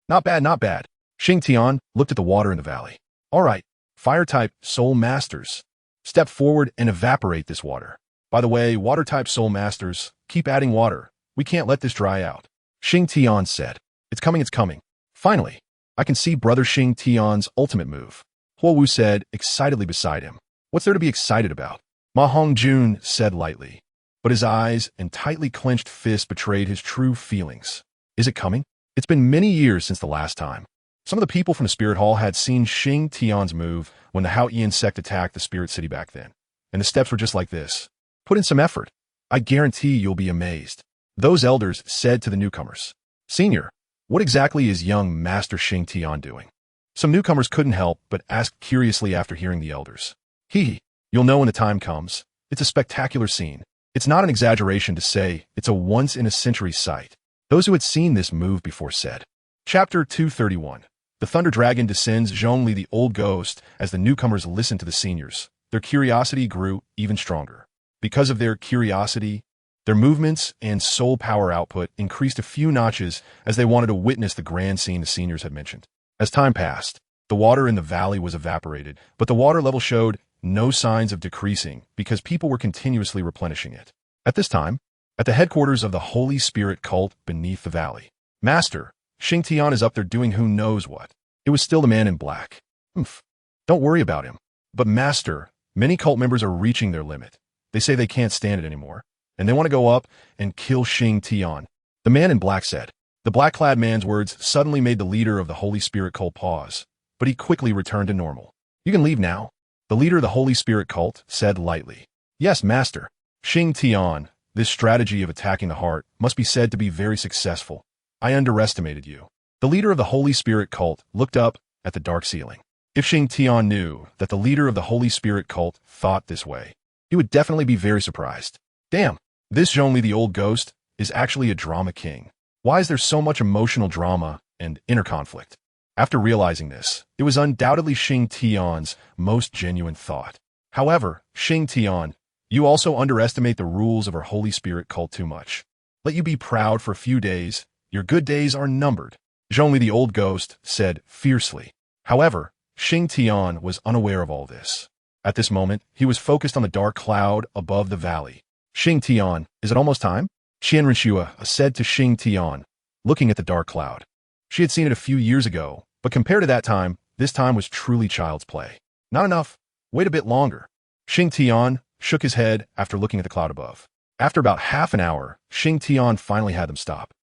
Not bad, not bad. Xingtian looked at the water in the valley. All right, fire-type soul masters. Step forward and evaporate this water. By the way, water-type soul masters, keep adding water. We can't let this dry out. Xingtian said. It's coming, it's coming. Finally, I can see Brother Xingtian's ultimate move. Huowu said, excitedly beside him. What's there to be excited about? Ma Hongjun said lightly, but his eyes and tightly clenched fists betrayed his true feelings. Is it coming? It's been many years since the last time. Some of the people from the Spirit Hall had seen Xingtian's move when the Haoyan sect attacked the Spirit City back then, and the steps were just like this. Put in some effort. I guarantee you'll be amazed. Those elders said to the newcomers. Senior, what exactly is young Master Xingtian doing? Some newcomers couldn't help but asked curiously after hearing the elders. You'll know when the time comes. It's a spectacular scene. It's not an exaggeration to say it's a once-in-a-century sight. Those who had seen this move before said. Chapter 231. The Thunder Dragon descends Zhongli the old ghost as the newcomers listened to the seniors. Their curiosity grew even stronger. Because of their curiosity, their movements and soul power output increased a few notches as they wanted to witness the grand scene the seniors had mentioned. As time passed, the water in the valley was evaporated, but the water level showed no signs of decreasing because people were continuously replenishing it. At this time, at the headquarters of the Holy Spirit cult beneath the valley, Master, Xingtian is up there doing who knows what. It was still the man in black. Don't worry about him. But Master, many cult members are reaching their limit. They say they can't stand it anymore, and they want to go up and kill Xingtian. The man in black said. The black-clad man's words suddenly made the leader of the Holy Spirit cult pause, but he quickly returned to normal. You can leave now. The leader of the Holy Spirit cult said lightly. Yes, Master. Xingtian, this strategy of attacking the heart must be said to be very successful. I underestimated you. The leader of the Holy Spirit cult looked up at the dark ceiling. If Xingtian knew that the leader of the Holy Spirit cult thought this way, he would definitely be very surprised. Damn, this Zhongli the old ghost is actually a drama king. Why is there so much emotional drama and inner conflict? After realizing this, it was undoubtedly Xingtian's most genuine thought. However, Xingtian, you also underestimate the rules of our Holy Spirit cult too much. Let you be proud for a few days. Your good days are numbered. Zhongli the old ghost said fiercely. However, Xingtian was unaware of all this. At this moment, he was focused on the dark cloud above the valley. Xingtian, is it almost time? Qianren said to Xingtian, looking at the dark cloud. She had seen it a few years ago, but compared to that time, this time was truly child's play. Not enough. Wait a bit longer. Xingtian shook his head after looking at the cloud above. After about half an hour, Xingtian finally had them stop.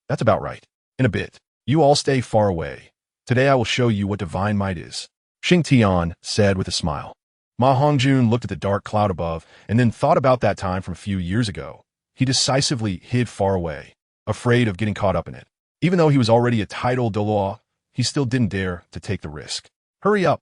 That's about right. In a bit, you all stay far away. Today I will show you what divine might is. Xingtian said with a smile. Ma Hongjun looked at the dark cloud above and then thought about that time from a few years ago. He decisively hid far away, afraid of getting caught up in it. Even though he was already a titled Douluo, he still didn't dare to take the risk. Hurry up,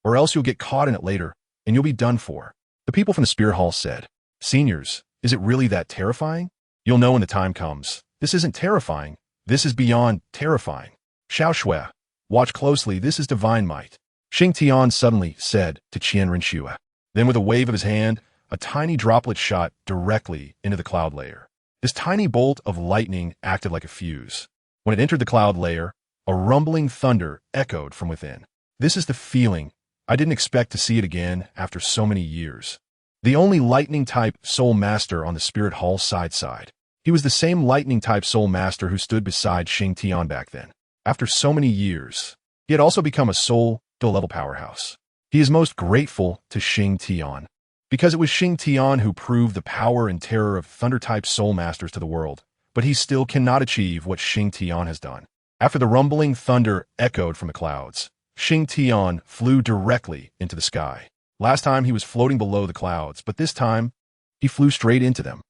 or else you'll get caught in it later, and you'll be done for. The people from the Spirit Hall said, Seniors, is it really that terrifying? You'll know when the time comes. This isn't terrifying. This is beyond terrifying. Xiao Shui, watch closely, this is divine might. Xingtian suddenly said to Qianren. Then with a wave of his hand, a tiny droplet shot directly into the cloud layer. This tiny bolt of lightning acted like a fuse. When it entered the cloud layer, a rumbling thunder echoed from within. This is the feeling I didn't expect to see it again after so many years. The only lightning-type soul master on the Spirit Hall's side. He was the same lightning-type soul master who stood beside Xingtian back then. After so many years, he had also become a soul.Dual level powerhouse. He is most grateful to Xingtian, because it was Xingtian who proved the power and terror of thunder-type soul masters to the world, but he still cannot achieve what Xingtian has done. After the rumbling thunder echoed from the clouds, Xingtian flew directly into the sky. Last time he was floating below the clouds, but this time he flew straight into them.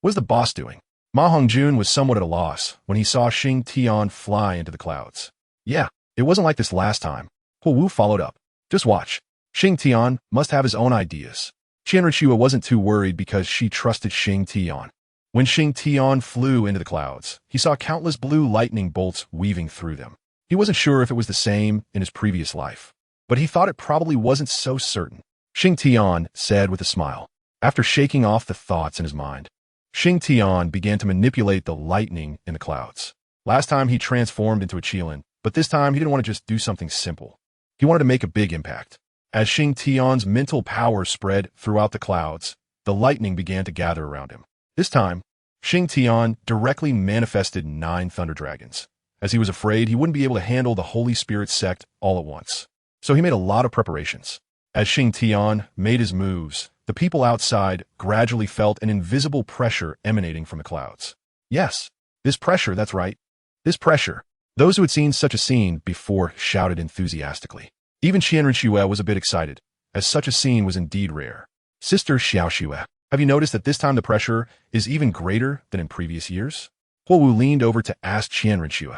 What is the boss doing? Ma Hongjun was somewhat at a loss when he saw Xingtian fly into the clouds. Yeah, it wasn't like this last time. Huo Wu followed up. Just watch. Xingtian must have his own ideas. Qianrenxue wasn't too worried because she trusted Xingtian. When Xingtian flew into the clouds, he saw countless blue lightning bolts weaving through them. He wasn't sure if it was the same in his previous life, but he thought it probably wasn't so certain. Xingtian said with a smile. After shaking off the thoughts in his mind, Xingtian began to manipulate the lightning in the clouds. Last time he transformed into a Qilin, but this time he didn't want to just do something simple. He wanted to make a big impact. As Xingtian's mental power spread throughout the clouds, the lightning began to gather around him. This time, Xingtian directly manifested 9 thunder dragons, as he was afraid he wouldn't be able to handle the Holy Spirit sect all at once. So he made a lot of preparations. As Xingtian made his moves, the people outside gradually felt an invisible pressure emanating from the clouds. Yes, this pressure, that's right. This pressure. Those who had seen such a scene before shouted enthusiastically. Even Qianrenxue was a bit excited, as such a scene was indeed rare. Sister Xiaoxue, have you noticed that this time the pressure is even greater than in previous years? Huo Wu leaned over to ask Qianrenxue.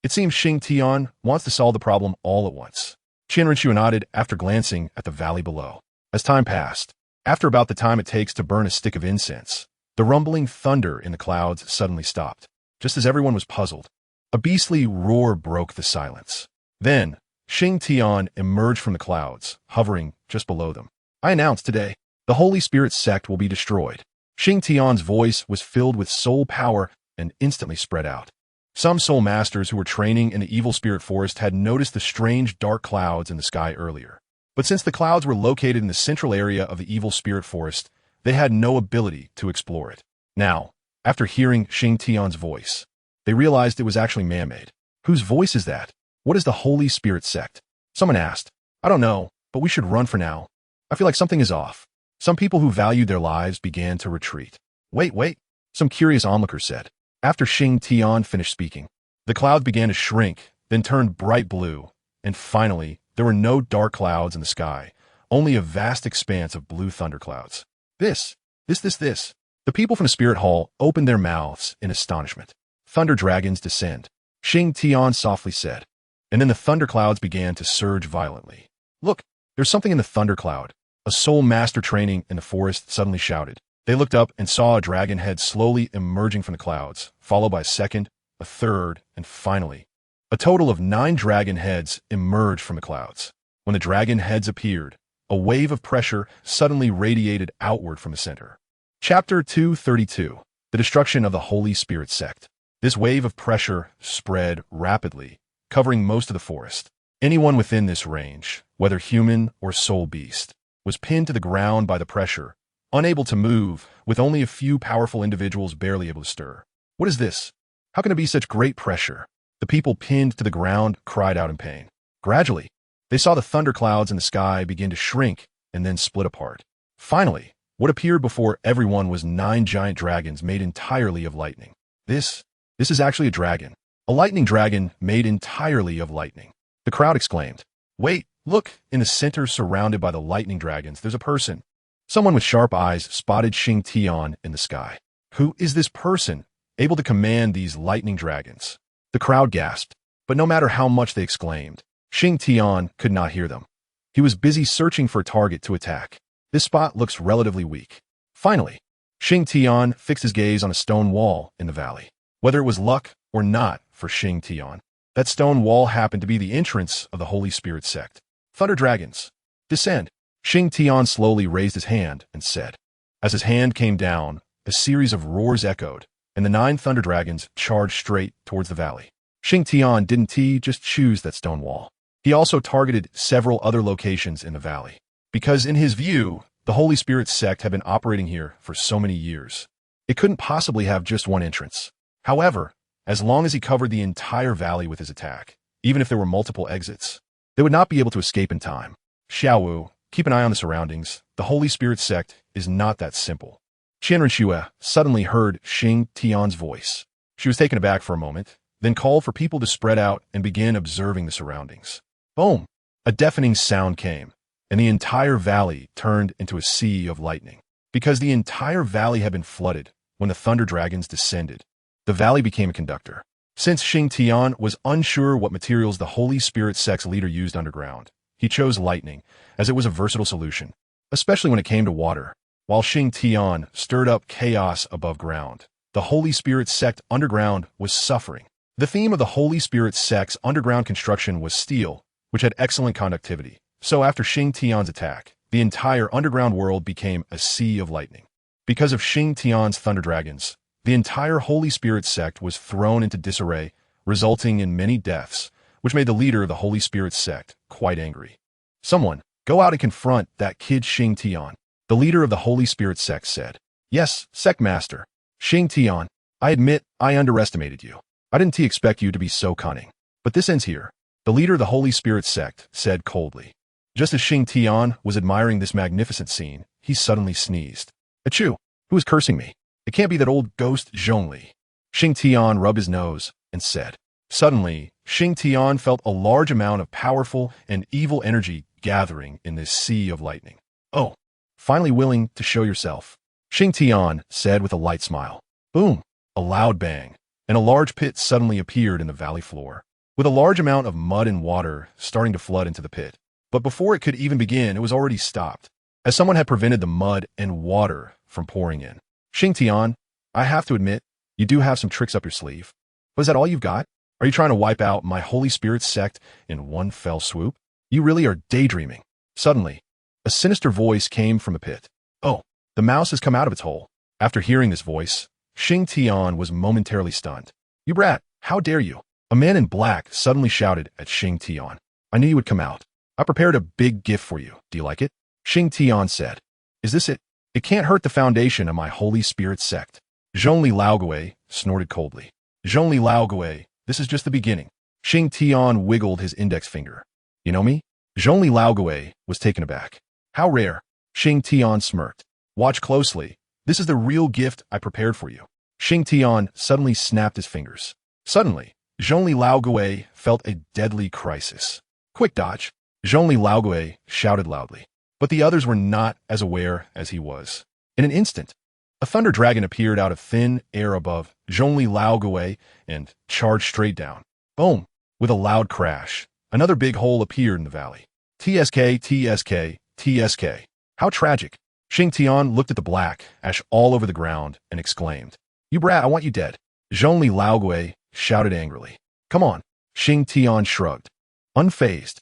It seems Xingtian wants to solve the problem all at once. Qianrenxue nodded after glancing at the valley below. As time passed, after about the time it takes to burn a stick of incense, the rumbling thunder in the clouds suddenly stopped. Just as everyone was puzzled, a beastly roar broke the silence. Then, Xingtian emerged from the clouds, hovering just below them. I announced today, the Holy Spirit sect will be destroyed. Xingtian's voice was filled with soul power and instantly spread out. Some soul masters who were training in the evil spirit forest had noticed the strange dark clouds in the sky earlier. But since the clouds were located in the central area of the evil spirit forest, they had no ability to explore it. Now, after hearing Xingtian's voice, they realized it was actually man-made. Whose voice is that? What is the Holy Spirit sect? Someone asked. I don't know, but we should run for now. I feel like something is off. Some people who valued their lives began to retreat. Wait, some curious onlookers said. After Xingtian finished speaking, the clouds began to shrink, then turned bright blue, and finally, there were no dark clouds in the sky, only a vast expanse of blue thunderclouds. This. The people from the Spirit Hall opened their mouths in astonishment. Thunder dragons descend, Xingtian softly said, and then the thunderclouds began to surge violently. Look, there's something in the thundercloud. A soul master training in the forest suddenly shouted. They looked up and saw a dragon head slowly emerging from the clouds, followed by a second, a third, and finally, a total of 9 dragon heads emerged from the clouds. When the dragon heads appeared, a wave of pressure suddenly radiated outward from the center. Chapter 232. The Destruction of the Holy Spirit Sect. This wave of pressure spread rapidly, covering most of the forest. Anyone within this range, whether human or soul beast, was pinned to the ground by the pressure, unable to move, with only a few powerful individuals barely able to stir. What is this? How can it be such great pressure? The people pinned to the ground cried out in pain. Gradually, they saw the thunderclouds in the sky begin to shrink and then split apart. Finally, what appeared before everyone was 9 giant dragons made entirely of lightning. This is actually a dragon. A lightning dragon made entirely of lightning. The crowd exclaimed. Wait, look, in the center surrounded by the lightning dragons, there's a person. Someone with sharp eyes spotted Xingtian in the sky. Who is this person, able to command these lightning dragons? The crowd gasped, but no matter how much they exclaimed, Xingtian could not hear them. He was busy searching for a target to attack. This spot looks relatively weak. Finally, Xingtian fixed his gaze on a stone wall in the valley. Whether it was luck or not for Xingtian, that stone wall happened to be the entrance of the Holy Spirit sect. Thunder dragons, descend. Xingtian slowly raised his hand and said. As his hand came down, a series of roars echoed, and the 9 thunder dragons charged straight towards the valley. Xingtian didn't just choose that stone wall. He also targeted several other locations in the valley, because in his view, the Holy Spirit sect had been operating here for so many years. It couldn't possibly have just one entrance. However, as long as he covered the entire valley with his attack, even if there were multiple exits, they would not be able to escape in time. Xiaowu, keep an eye on the surroundings. The Holy Spirit sect is not that simple. Qianrenxue suddenly heard Xingtian's voice. She was taken aback for a moment, then called for people to spread out and begin observing the surroundings. Boom! A deafening sound came, and the entire valley turned into a sea of lightning. Because the entire valley had been flooded when the thunder dragons descended, the valley became a conductor. Since Xingtian was unsure what materials the Holy Spirit sect's leader used underground, he chose lightning, as it was a versatile solution, especially when it came to water. While Xingtian stirred up chaos above ground, the Holy Spirit sect underground was suffering. The theme of the Holy Spirit sect's underground construction was steel, which had excellent conductivity. So after Xingtian's attack, the entire underground world became a sea of lightning. Because of Xingtian's thunder dragons, the entire Holy Spirit sect was thrown into disarray, resulting in many deaths, which made the leader of the Holy Spirit sect quite angry. Someone, go out and confront that kid Xingtian, the leader of the Holy Spirit sect said. Yes, sect master. Xingtian, I admit I underestimated you. I didn't expect you to be so cunning. But this ends here, the leader of the Holy Spirit sect said coldly. Just as Xingtian was admiring this magnificent scene, he suddenly sneezed. Achoo! Who is cursing me? It can't be that old ghost Zhongli. Xingtian rubbed his nose and said. Suddenly, Xingtian felt a large amount of powerful and evil energy gathering in this sea of lightning. Oh, finally willing to show yourself, Xingtian said with a light smile. Boom! A loud bang, and a large pit suddenly appeared in the valley floor, with a large amount of mud and water starting to flood into the pit. But before it could even begin, it was already stopped, as someone had prevented the mud and water from pouring in. Xingtian, I have to admit, you do have some tricks up your sleeve. But is that all you've got? Are you trying to wipe out my Holy Spirit sect in one fell swoop? You really are daydreaming. Suddenly, a sinister voice came from the pit. Oh, the mouse has come out of its hole. After hearing this voice, Xingtian was momentarily stunned. You brat, how dare you? A man in black suddenly shouted at Xingtian. I knew you would come out. I prepared a big gift for you. Do you like it? Xingtian said. Is this it? It can't hurt the foundation of my Holy Spirit sect. Zhongli Laogui snorted coldly. Zhongli Laogui, this is just the beginning. Xingtian wiggled his index finger. You know me? Zhongli Laogui was taken aback. How rare. Xingtian smirked. Watch closely. This is the real gift I prepared for you. Xingtian suddenly snapped his fingers. Suddenly, Zhongli Laogui felt a deadly crisis. Quick dodge. Zhongli Laogui shouted loudly. But the others were not as aware as he was. In an instant, a thunder dragon appeared out of thin air above Zhongli Laogui and charged straight down. Boom! With a loud crash, another big hole appeared in the valley. TSK, TSK, TSK. How tragic. Xingtian looked at the black ash all over the ground and exclaimed, You brat, I want you dead. Zhongli Laogui shouted angrily. Come on. Xingtian shrugged. Unfazed.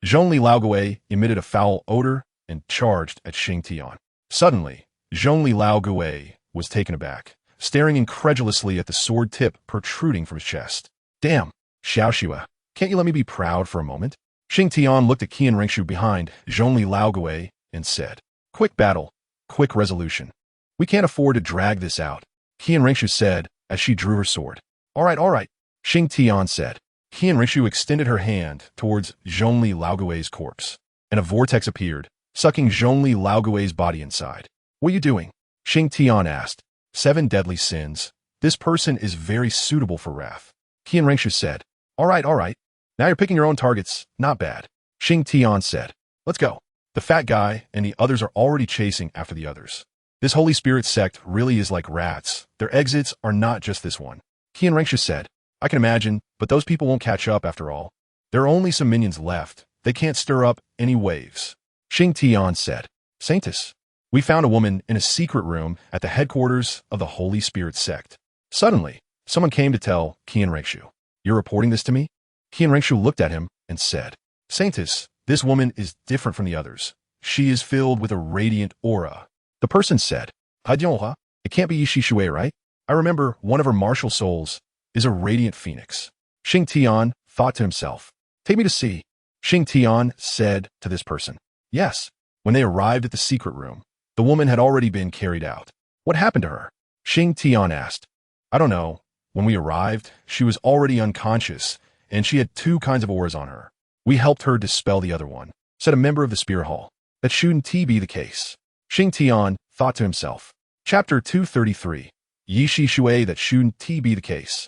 Zhongli Laogui emitted a foul odor and charged at Xingtian. Suddenly, Zhongli Laogui was taken aback, staring incredulously at the sword tip protruding from his chest. Damn, Xiaoxue, can't you let me be proud for a moment? Xingtian looked at Qianrenxue behind Zhongli Laogui and said, Quick battle, quick resolution. We can't afford to drag this out, Qianrenxue said as she drew her sword. All right, Xingtian said. Qianrenxue extended her hand towards Zhongli Laogui's corpse, and a vortex appeared, sucking Zhongli Laogui's body inside. What are you doing? Xingtian asked. 7 deadly sins. This person is very suitable for wrath. Qianrenxue said. All right. Now you're picking your own targets. Not bad. Xingtian said. Let's go. The fat guy and the others are already chasing after the others. This Holy Spirit sect really is like rats. Their exits are not just this one. Qianrenxue said. I can imagine, but those people won't catch up after all. There are only some minions left. They can't stir up any waves. Xingtian said. Saintus, we found a woman in a secret room at the headquarters of the Holy Spirit sect. Suddenly, someone came to tell Qianrenxue. You're reporting this to me? Qianrenxue looked at him and said, Saintus, this woman is different from the others. She is filled with a radiant aura. The person said, It can't be Yixishui, right? I remember one of her martial souls is a radiant phoenix. Xingtian thought to himself, Take me to see. Xingtian said to this person. Yes. When they arrived at the secret room, the woman had already been carried out. What happened to her? Xingtian asked. I don't know. When we arrived, she was already unconscious, and she had 2 kinds of auras on her. We helped her dispel the other one, said a member of the Spirit Hall. That shouldn't be the case. Xingtian thought to himself. Chapter 233. Yishi Shui, that shouldn't be the case.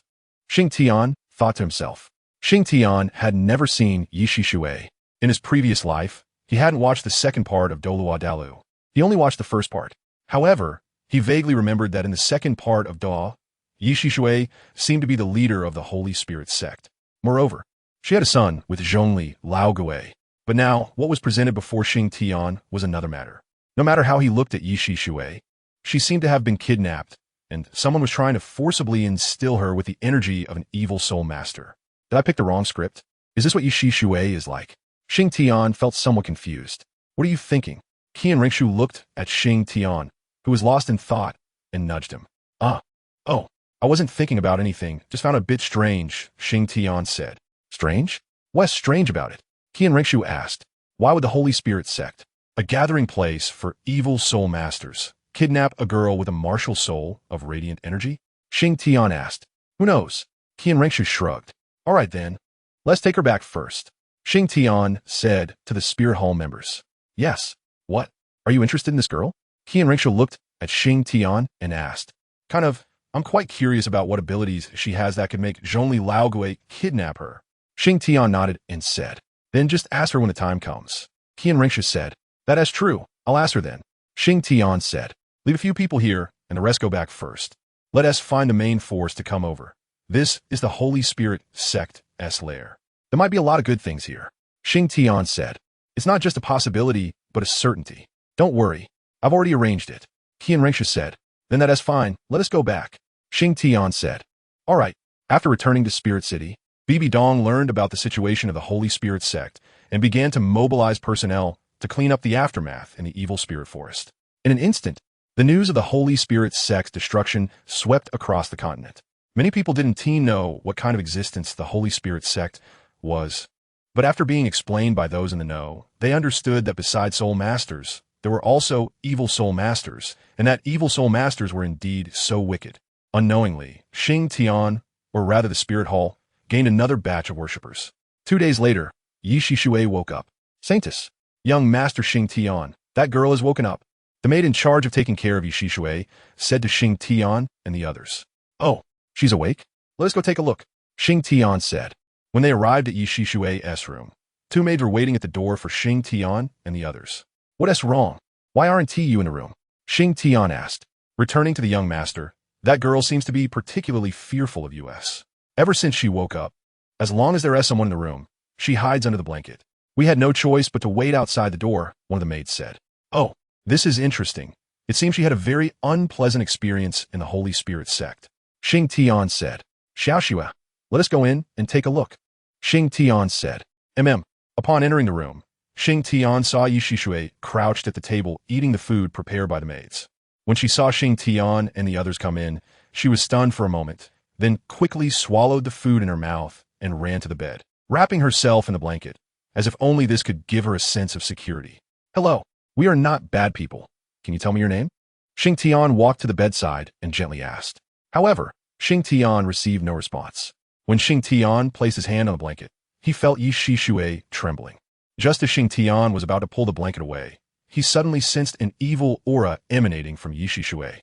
Xingtian thought to himself. Xingtian had never seen Yishi Shui. In his previous life, he hadn't watched the second part of Dalu. He only watched the first part. However, he vaguely remembered that in the second part of Da, Yishi Shui seemed to be the leader of the Holy Spirit sect. Moreover, she had a son with Zhongli Laogue. But now, what was presented before Xingtian was another matter. No matter how he looked at Yishi Shui, she seemed to have been kidnapped, and someone was trying to forcibly instill her with the energy of an evil soul master. Did I pick the wrong script? Is this what Yishi Shui is like? Xingtian felt somewhat confused. What are you thinking? Qian Ringshu looked at Xingtian, who was lost in thought, and nudged him. Oh, I wasn't thinking about anything, just found it a bit strange, Xingtian said. Strange? What's strange about it? Qian Ringshu asked. Why would the Holy Spirit sect, a gathering place for evil soul masters, kidnap a girl with a martial soul of radiant energy? Xingtian asked. Who knows? Qian Ringshu shrugged. All right then, let's take her back first. Xingtian said to the Spirit Hall members. Yes. What? Are you interested in this girl? Qian Ringshu looked at Xingtian and asked. I'm quite curious about what abilities she has that could make Zhongli Laogue kidnap her. Xingtian nodded and said. Then just ask her when the time comes. Qian Ringshu said. That is true. I'll ask her then. Xingtian said. Leave a few people here, and the rest go back first. Let us find the main force to come over. This is the Holy Spirit sect's lair. There might be a lot of good things here. Xingtian said. It's not just a possibility, but a certainty. Don't worry. I've already arranged it. Qian Ringshu said. Then that is fine. Let us go back. Xingtian said. All right. After returning to Spirit City, Bibi Dong learned about the situation of the Holy Spirit sect and began to mobilize personnel to clean up the aftermath in the evil spirit forest. In an instant, the news of the Holy Spirit sect's destruction swept across the continent. Many people didn't know what kind of existence the Holy Spirit sect was, but after being explained by those in the know, they understood that besides soul masters, there were also evil soul masters, and that evil soul masters were indeed so wicked. Unknowingly, Xingtian, or rather the Spirit Hall, gained another batch of worshippers. 2 days later, Yishi Shui woke up. Saintus, young Master Xingtian, that girl has woken up. The maid in charge of taking care of Yishi Shui said to Xingtian and the others. Oh, she's awake? Let us go take a look. Xingtian said. When they arrived at Yishi Shui's room, 2 maids were waiting at the door for Xingtian and the others. What's wrong? Why aren't you in the room? Xingtian asked. Returning to the young master, that girl seems to be particularly fearful of us. Ever since she woke up, as long as there is someone in the room, she hides under the blanket. We had no choice but to wait outside the door, one of the maids said. Oh, this is interesting. It seems she had a very unpleasant experience in the Holy Spirit sect. Xingtian said. Xiaoxua, let us go in and take a look. Xingtian said. Upon entering the room, Xingtian saw Yishi Shui crouched at the table eating the food prepared by the maids. When she saw Xingtian and the others come in, she was stunned for a moment, then quickly swallowed the food in her mouth and ran to the bed, wrapping herself in the blanket, as if only this could give her a sense of security. Hello, we are not bad people. Can you tell me your name? Xingtian walked to the bedside and gently asked. However, Xingtian received no response. When Xingtian placed his hand on the blanket, he felt Yishi Shui trembling. Just as Xingtian was about to pull the blanket away, he suddenly sensed an evil aura emanating from Yishi Shui.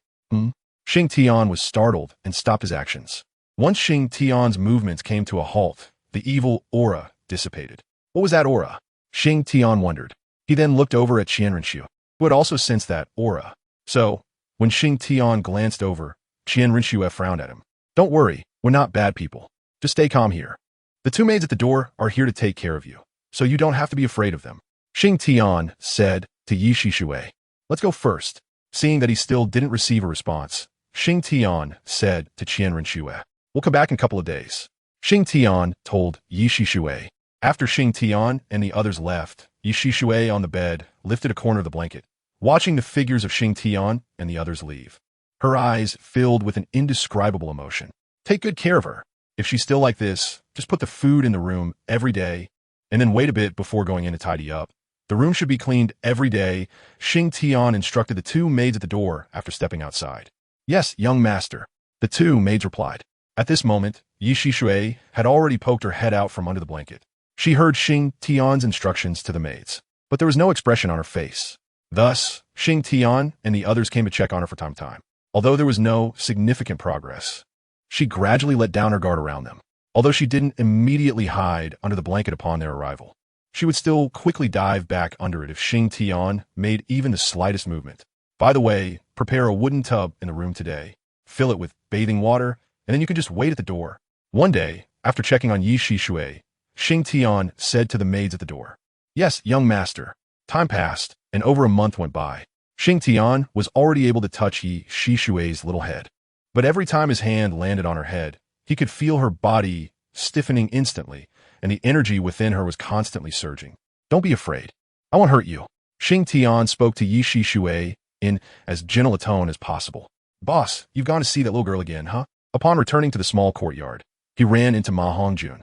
Xingtian was startled and stopped his actions. Once Xingtian's movements came to a halt, the evil aura dissipated. What was that aura? Xingtian wondered. He then looked over at Qian Ringshu, who had also sensed that aura. So, when Xingtian glanced over, Qian Ringshu frowned at him. Don't worry, we're not bad people. Just stay calm here. The 2 maids at the door are here to take care of you, so you don't have to be afraid of them. Xingtian said to Yishi Shui. Let's go first. Seeing that he still didn't receive a response, Xingtian said to Qian Ringshu. We'll come back in a couple of days. Xingtian told Yishi Shui. After Xingtian and the others left, Yishi Shui on the bed lifted a corner of the blanket, watching the figures of Xingtian and the others leave. Her eyes filled with an indescribable emotion. Take good care of her. If she's still like this, just put the food in the room every day and then wait a bit before going in to tidy up. The room should be cleaned every day, Xingtian instructed the two maids at the door after stepping outside. Yes, young master, the two maids replied. At this moment, Yi Shishui had already poked her head out from under the blanket. She heard Xingtian's instructions to the maids, but there was no expression on her face. Thus, Xingtian and the others came to check on her from time to time. Although there was no significant progress, she gradually let down her guard around them. Although she didn't immediately hide under the blanket upon their arrival, she would still quickly dive back under it if Xingtian made even the slightest movement. By the way, prepare a wooden tub in the room today. Fill it with bathing water, and then you can just wait at the door. One day, after checking on Yi Shishui, Xingtian said to the maids at the door, Yes, young master. Time passed, and over a month went by. Xingtian was already able to touch Yi Shishui's little head. But every time his hand landed on her head, he could feel her body stiffening instantly, and the energy within her was constantly surging. Don't be afraid. I won't hurt you. Xingtian spoke to Yi Shishui in as gentle a tone as possible. Boss, you've gone to see that little girl again, huh? Upon returning to the small courtyard, he ran into Ma Hongjun.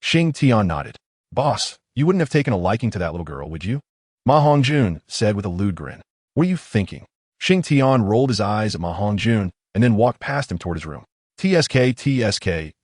Xingtian nodded. Boss, you wouldn't have taken a liking to that little girl, would you? Ma Hongjun said with a lewd grin. What are you thinking? Xingtian rolled his eyes at Ma Hongjun and then walked past him toward his room.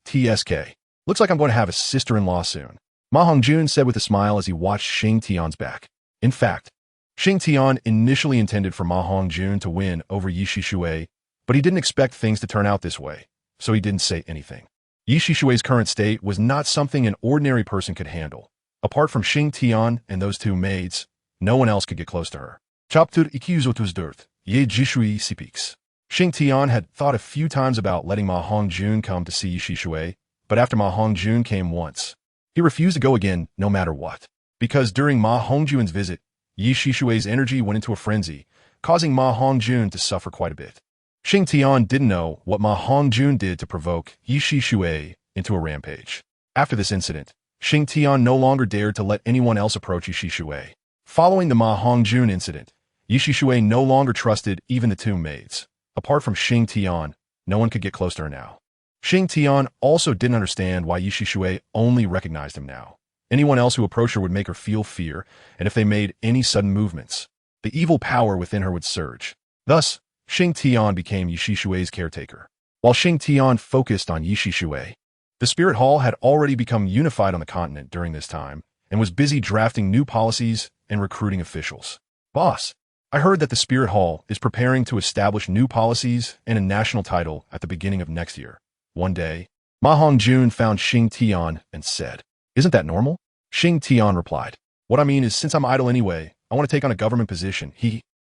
TSK. Looks like I'm going to have a sister-in-law soon. Ma Hongjun said with a smile as he watched Xingtian's back. In fact, Xingtian initially intended for Ma Hongjun to win over Yi Shishui, but he didn't expect things to turn out this way, so he didn't say anything. Yi Shishui's current state was not something an ordinary person could handle. Apart from Xingtian and those two maids, no one else could get close to her. Chapter 212 Ye Jishui Sipix. Xingtian had thought a few times about letting Ma Hongjun come to see Yi Shishui, but after Ma Hongjun came once, he refused to go again no matter what. Because during Ma Hongjun's visit, Yi Shishui's energy went into a frenzy, causing Ma Hongjun to suffer quite a bit. Xingtian didn't know what Ma Hongjun did to provoke Yi Shishui into a rampage. After this incident, Xingtian no longer dared to let anyone else approach Yi Shishui. Following the Ma Hongjun incident, Yi Shishui no longer trusted even the two maids. Apart from Xingtian, no one could get close to her now. Xingtian also didn't understand why Yi Shishui only recognized him now. Anyone else who approached her would make her feel fear, and if they made any sudden movements, the evil power within her would surge. Thus, Xingtian became Yi Shishui's caretaker. While Xingtian focused on Yi Shishui, the Spirit Hall had already become unified on the continent during this time and was busy drafting new policies and recruiting officials. Boss, I heard that the Spirit Hall is preparing to establish new policies and a national title at the beginning of next year. One day, Ma Hongjun found Xingtian and said, Isn't that normal? Xingtian replied, What I mean is since I'm idle anyway, I want to take on a government position.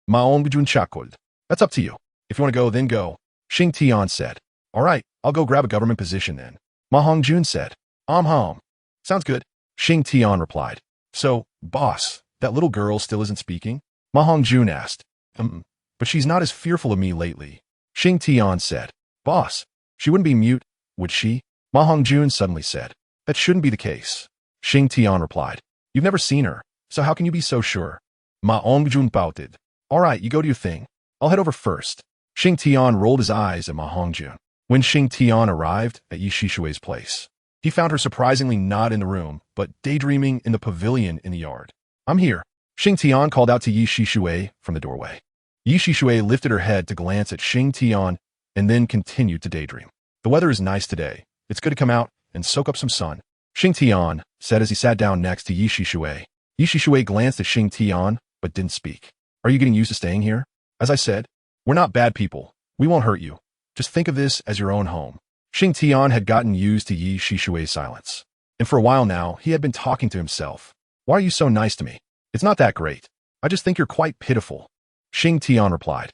Ma Hongjun chuckled. That's up to you. If you want to go, then go. Xingtian said, All right, I'll go grab a government position then. Ma Hongjun said, Sounds good. Xingtian replied, So, boss, that little girl still isn't speaking? Ma Hongjun asked. But she's not as fearful of me lately. Xingtian said, Boss, she wouldn't be mute, would she? Ma Hongjun suddenly said, That shouldn't be the case. Xingtian replied, You've never seen her, so how can you be so sure? Ma Hongjun pouted. All right, you go to your thing. I'll head over first. Xingtian rolled his eyes at Ma Hongjun. When Xingtian arrived at Yi Shishui's place, he found her surprisingly not in the room, but daydreaming in the pavilion in the yard. I'm here. Xingtian called out to Yi Shishui from the doorway. Yi Shishui lifted her head to glance at Xingtian and then continued to daydream. The weather is nice today. It's good to come out and soak up some sun. Xingtian said as he sat down next to Yi Shishui. Yi Shishui glanced at Xingtian but didn't speak. Are you getting used to staying here? As I said, we're not bad people. We won't hurt you. Just think of this as your own home. Xingtian had gotten used to Yi Shishui's silence. And for a while now, he had been talking to himself. Why are you so nice to me? It's not that great. I just think you're quite pitiful. Xingtian replied.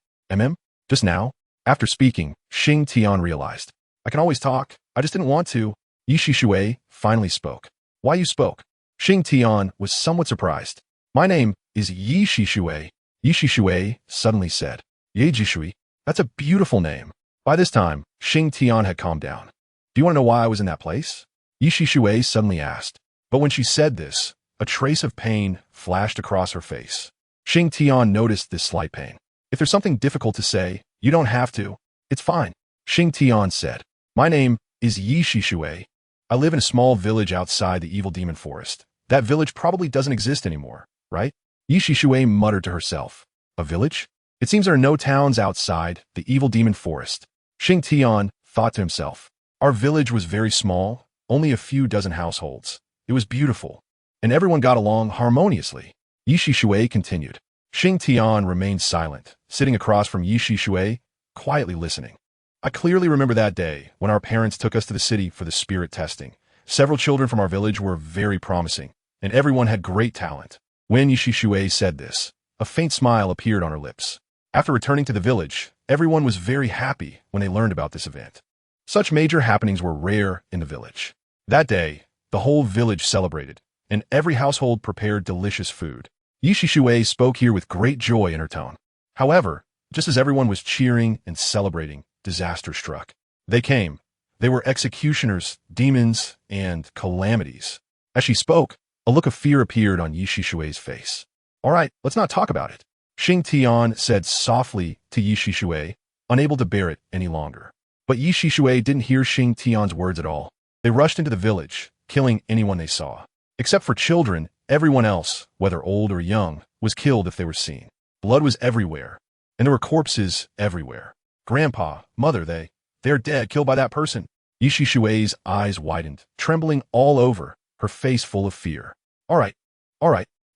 Just now? After speaking, Xingtian realized. I can always talk. I just didn't want to. Yi Shishui finally spoke. Why you spoke? Xingtian was somewhat surprised. My name is Yi Shishui. Yi Shishui suddenly said. Ye Jishui? That's a beautiful name. By this time, Xingtian had calmed down. Do you want to know why I was in that place? Yi Shishui suddenly asked. But when she said this, a trace of pain flashed across her face. Xingtian noticed this slight pain. If there's something difficult to say, you don't have to. It's fine. Xingtian said. My name is Yi Shishui. I live in a small village outside the evil demon forest. That village probably doesn't exist anymore, right? Yishishui muttered to herself. A village? It seems there are no towns outside the evil demon forest. Xingtian thought to himself. Our village was very small, only a few dozen households. It was beautiful, and everyone got along harmoniously. Yishishui continued. Xingtian remained silent, sitting across from Yishishui, quietly listening. I clearly remember that day when our parents took us to the city for the spirit testing. Several children from our village were very promising, and everyone had great talent. When Yishishui said this, a faint smile appeared on her lips. After returning to the village, everyone was very happy when they learned about this event. Such major happenings were rare in the village. That day, the whole village celebrated, and every household prepared delicious food. Yishishui spoke here with great joy in her tone. However, just as everyone was cheering and celebrating, disaster struck. They came. They were executioners, demons, and calamities. As she spoke, a look of fear appeared on Yishishui's face. All right, let's not talk about it, Xingtian said softly to Yishishui, unable to bear it any longer. But Yishishui didn't hear Xingtian's words at all. They rushed into the village, killing anyone they saw. Except for children, everyone else, whether old or young, was killed if they were seen. Blood was everywhere, and there were corpses everywhere. Grandpa, mother, they're dead, killed by that person. Yishishui's eyes widened, trembling all over, her face full of fear. All right,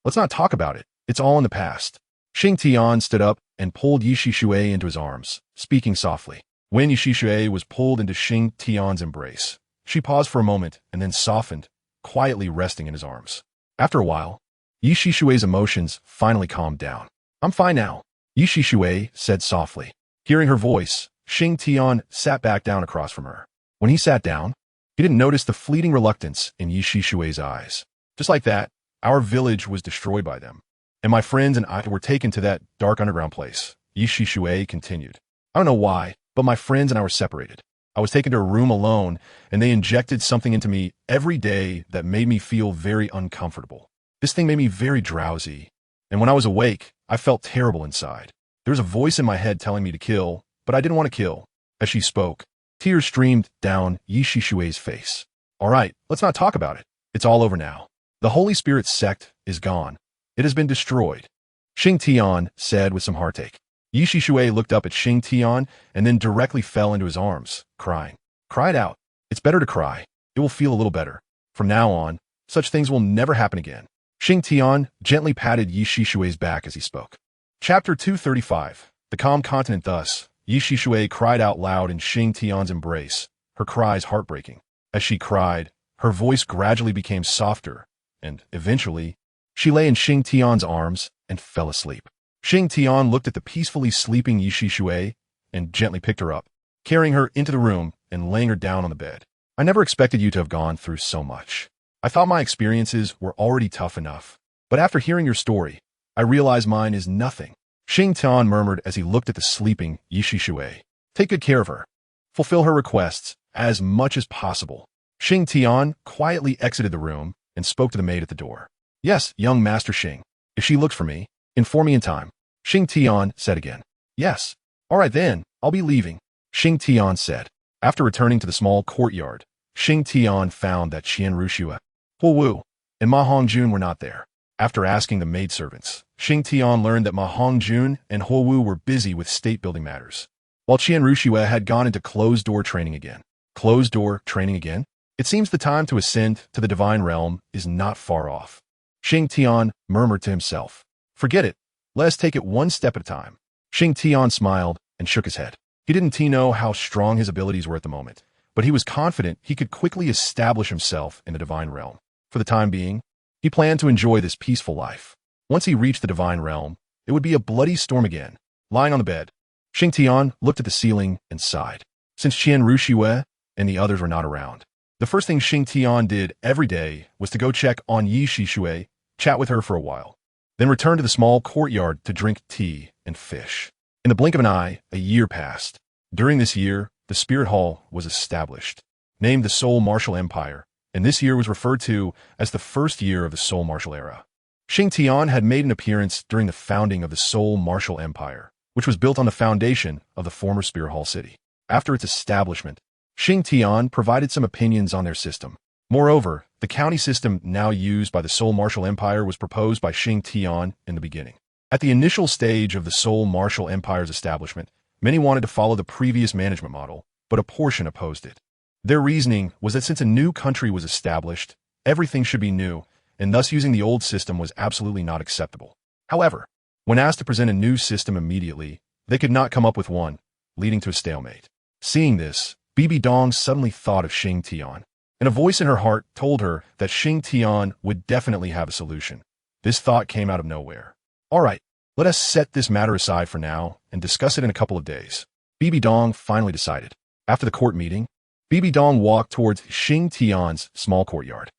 let's not talk about it. It's all in the past. Xingtian stood up and pulled Yishishui into his arms, speaking softly. When Yishishui was pulled into Xingtian's embrace, she paused for a moment and then softened, quietly resting in his arms. After a while, Yishishui's emotions finally calmed down. I'm fine now, Yishishui said softly. Hearing her voice, Xingtian sat back down across from her. When he sat down, he didn't notice the fleeting reluctance in Yishishui's eyes. Just like that, our village was destroyed by them, and my friends and I were taken to that dark underground place. Yishishui continued. I don't know why, but my friends and I were separated. I was taken to a room alone, and they injected something into me every day that made me feel very uncomfortable. This thing made me very drowsy, and when I was awake, I felt terrible inside. There was a voice in my head telling me to kill, but I didn't want to kill. As she spoke, tears streamed down Yishishui's face. All right, let's not talk about it. It's all over now. The Holy Spirit sect is gone. It has been destroyed, Xingtian said with some heartache. Yishishui looked up at Xingtian and then directly fell into his arms, crying. Cried out. It's better to cry. It will feel a little better. From now on, such things will never happen again. Xingtian gently patted Yishishui's back as he spoke. Chapter 235. The Calm Continent. Thus, Yishishui cried out loud in Xingtian's embrace, her cries heartbreaking. As she cried, her voice gradually became softer, and, eventually, she lay in Xingtian's arms and fell asleep. Xingtian looked at the peacefully sleeping Yishishui and gently picked her up, carrying her into the room and laying her down on the bed. I never expected you to have gone through so much. I thought my experiences were already tough enough, but after hearing your story, I realize mine is nothing. Xingtian murmured as he looked at the sleeping Yishishui. Take good care of her. Fulfill her requests as much as possible. Xingtian quietly exited the room and spoke to the maid at the door. Yes, young Master Xing. If she looks for me, inform me in time. Xingtian said again. Yes. All right then, I'll be leaving, Xingtian said. After returning to the small courtyard, Xingtian found that Qian Rushua, Huowu, and Ma Hongjun were not there. After asking the maidservants, Xingtian learned that Ma Hongjun and Huowu were busy with state-building matters, while Qian Rushua had gone into closed-door training again. Closed-door training again? It seems the time to ascend to the divine realm is not far off. Xingtian murmured to himself. Forget it. Let us take it one step at a time. Xingtian smiled and shook his head. He didn't know how strong his abilities were at the moment, but he was confident he could quickly establish himself in the divine realm. For the time being, he planned to enjoy this peaceful life. Once he reached the divine realm, it would be a bloody storm again. Lying on the bed, Xingtian looked at the ceiling and sighed. Since Qian Rushue and the others were not around, the first thing Xingtian did every day was to go check on Yishishui, chat with her for a while, then return to the small courtyard to drink tea and fish. In the blink of an eye, a year passed. During this year, the Spirit Hall was established, named the Soul Martial Empire, and this year was referred to as the first year of the Soul Martial era. Xingtian had made an appearance during the founding of the Soul Martial Empire, which was built on the foundation of the former Spirit Hall city. After its establishment, Xingtian provided some opinions on their system. Moreover, the county system now used by the Seoul Martial Empire was proposed by Xingtian in the beginning. At the initial stage of the Seoul Martial Empire's establishment, many wanted to follow the previous management model, but a portion opposed it. Their reasoning was that since a new country was established, everything should be new, and thus using the old system was absolutely not acceptable. However, when asked to present a new system immediately, they could not come up with one, leading to a stalemate. Seeing this, Bibi Dong suddenly thought of Xingtian, and a voice in her heart told her that Xingtian would definitely have a solution. This thought came out of nowhere. All right, let us set this matter aside for now and discuss it in a couple of days. Bibi Dong finally decided. After the court meeting, Bibi Dong walked towards Xingtian's small courtyard.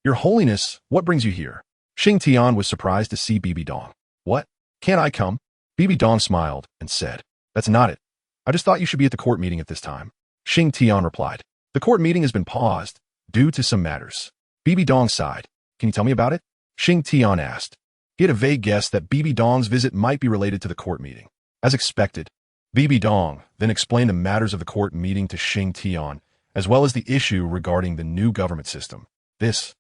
Your Holiness, what brings you here? Xingtian was surprised to see Bibi Dong. What? Can't I come? Bibi Dong smiled and said, That's not it. I just thought you should be at the court meeting at this time. Xingtian replied. The court meeting has been paused due to some matters. Bibi Dong sighed. Can you tell me about it? Xingtian asked. He had a vague guess that Bibi Dong's visit might be related to the court meeting. As expected, Bibi Dong then explained the matters of the court meeting to Xingtian, as well as the issue regarding the new government system. It's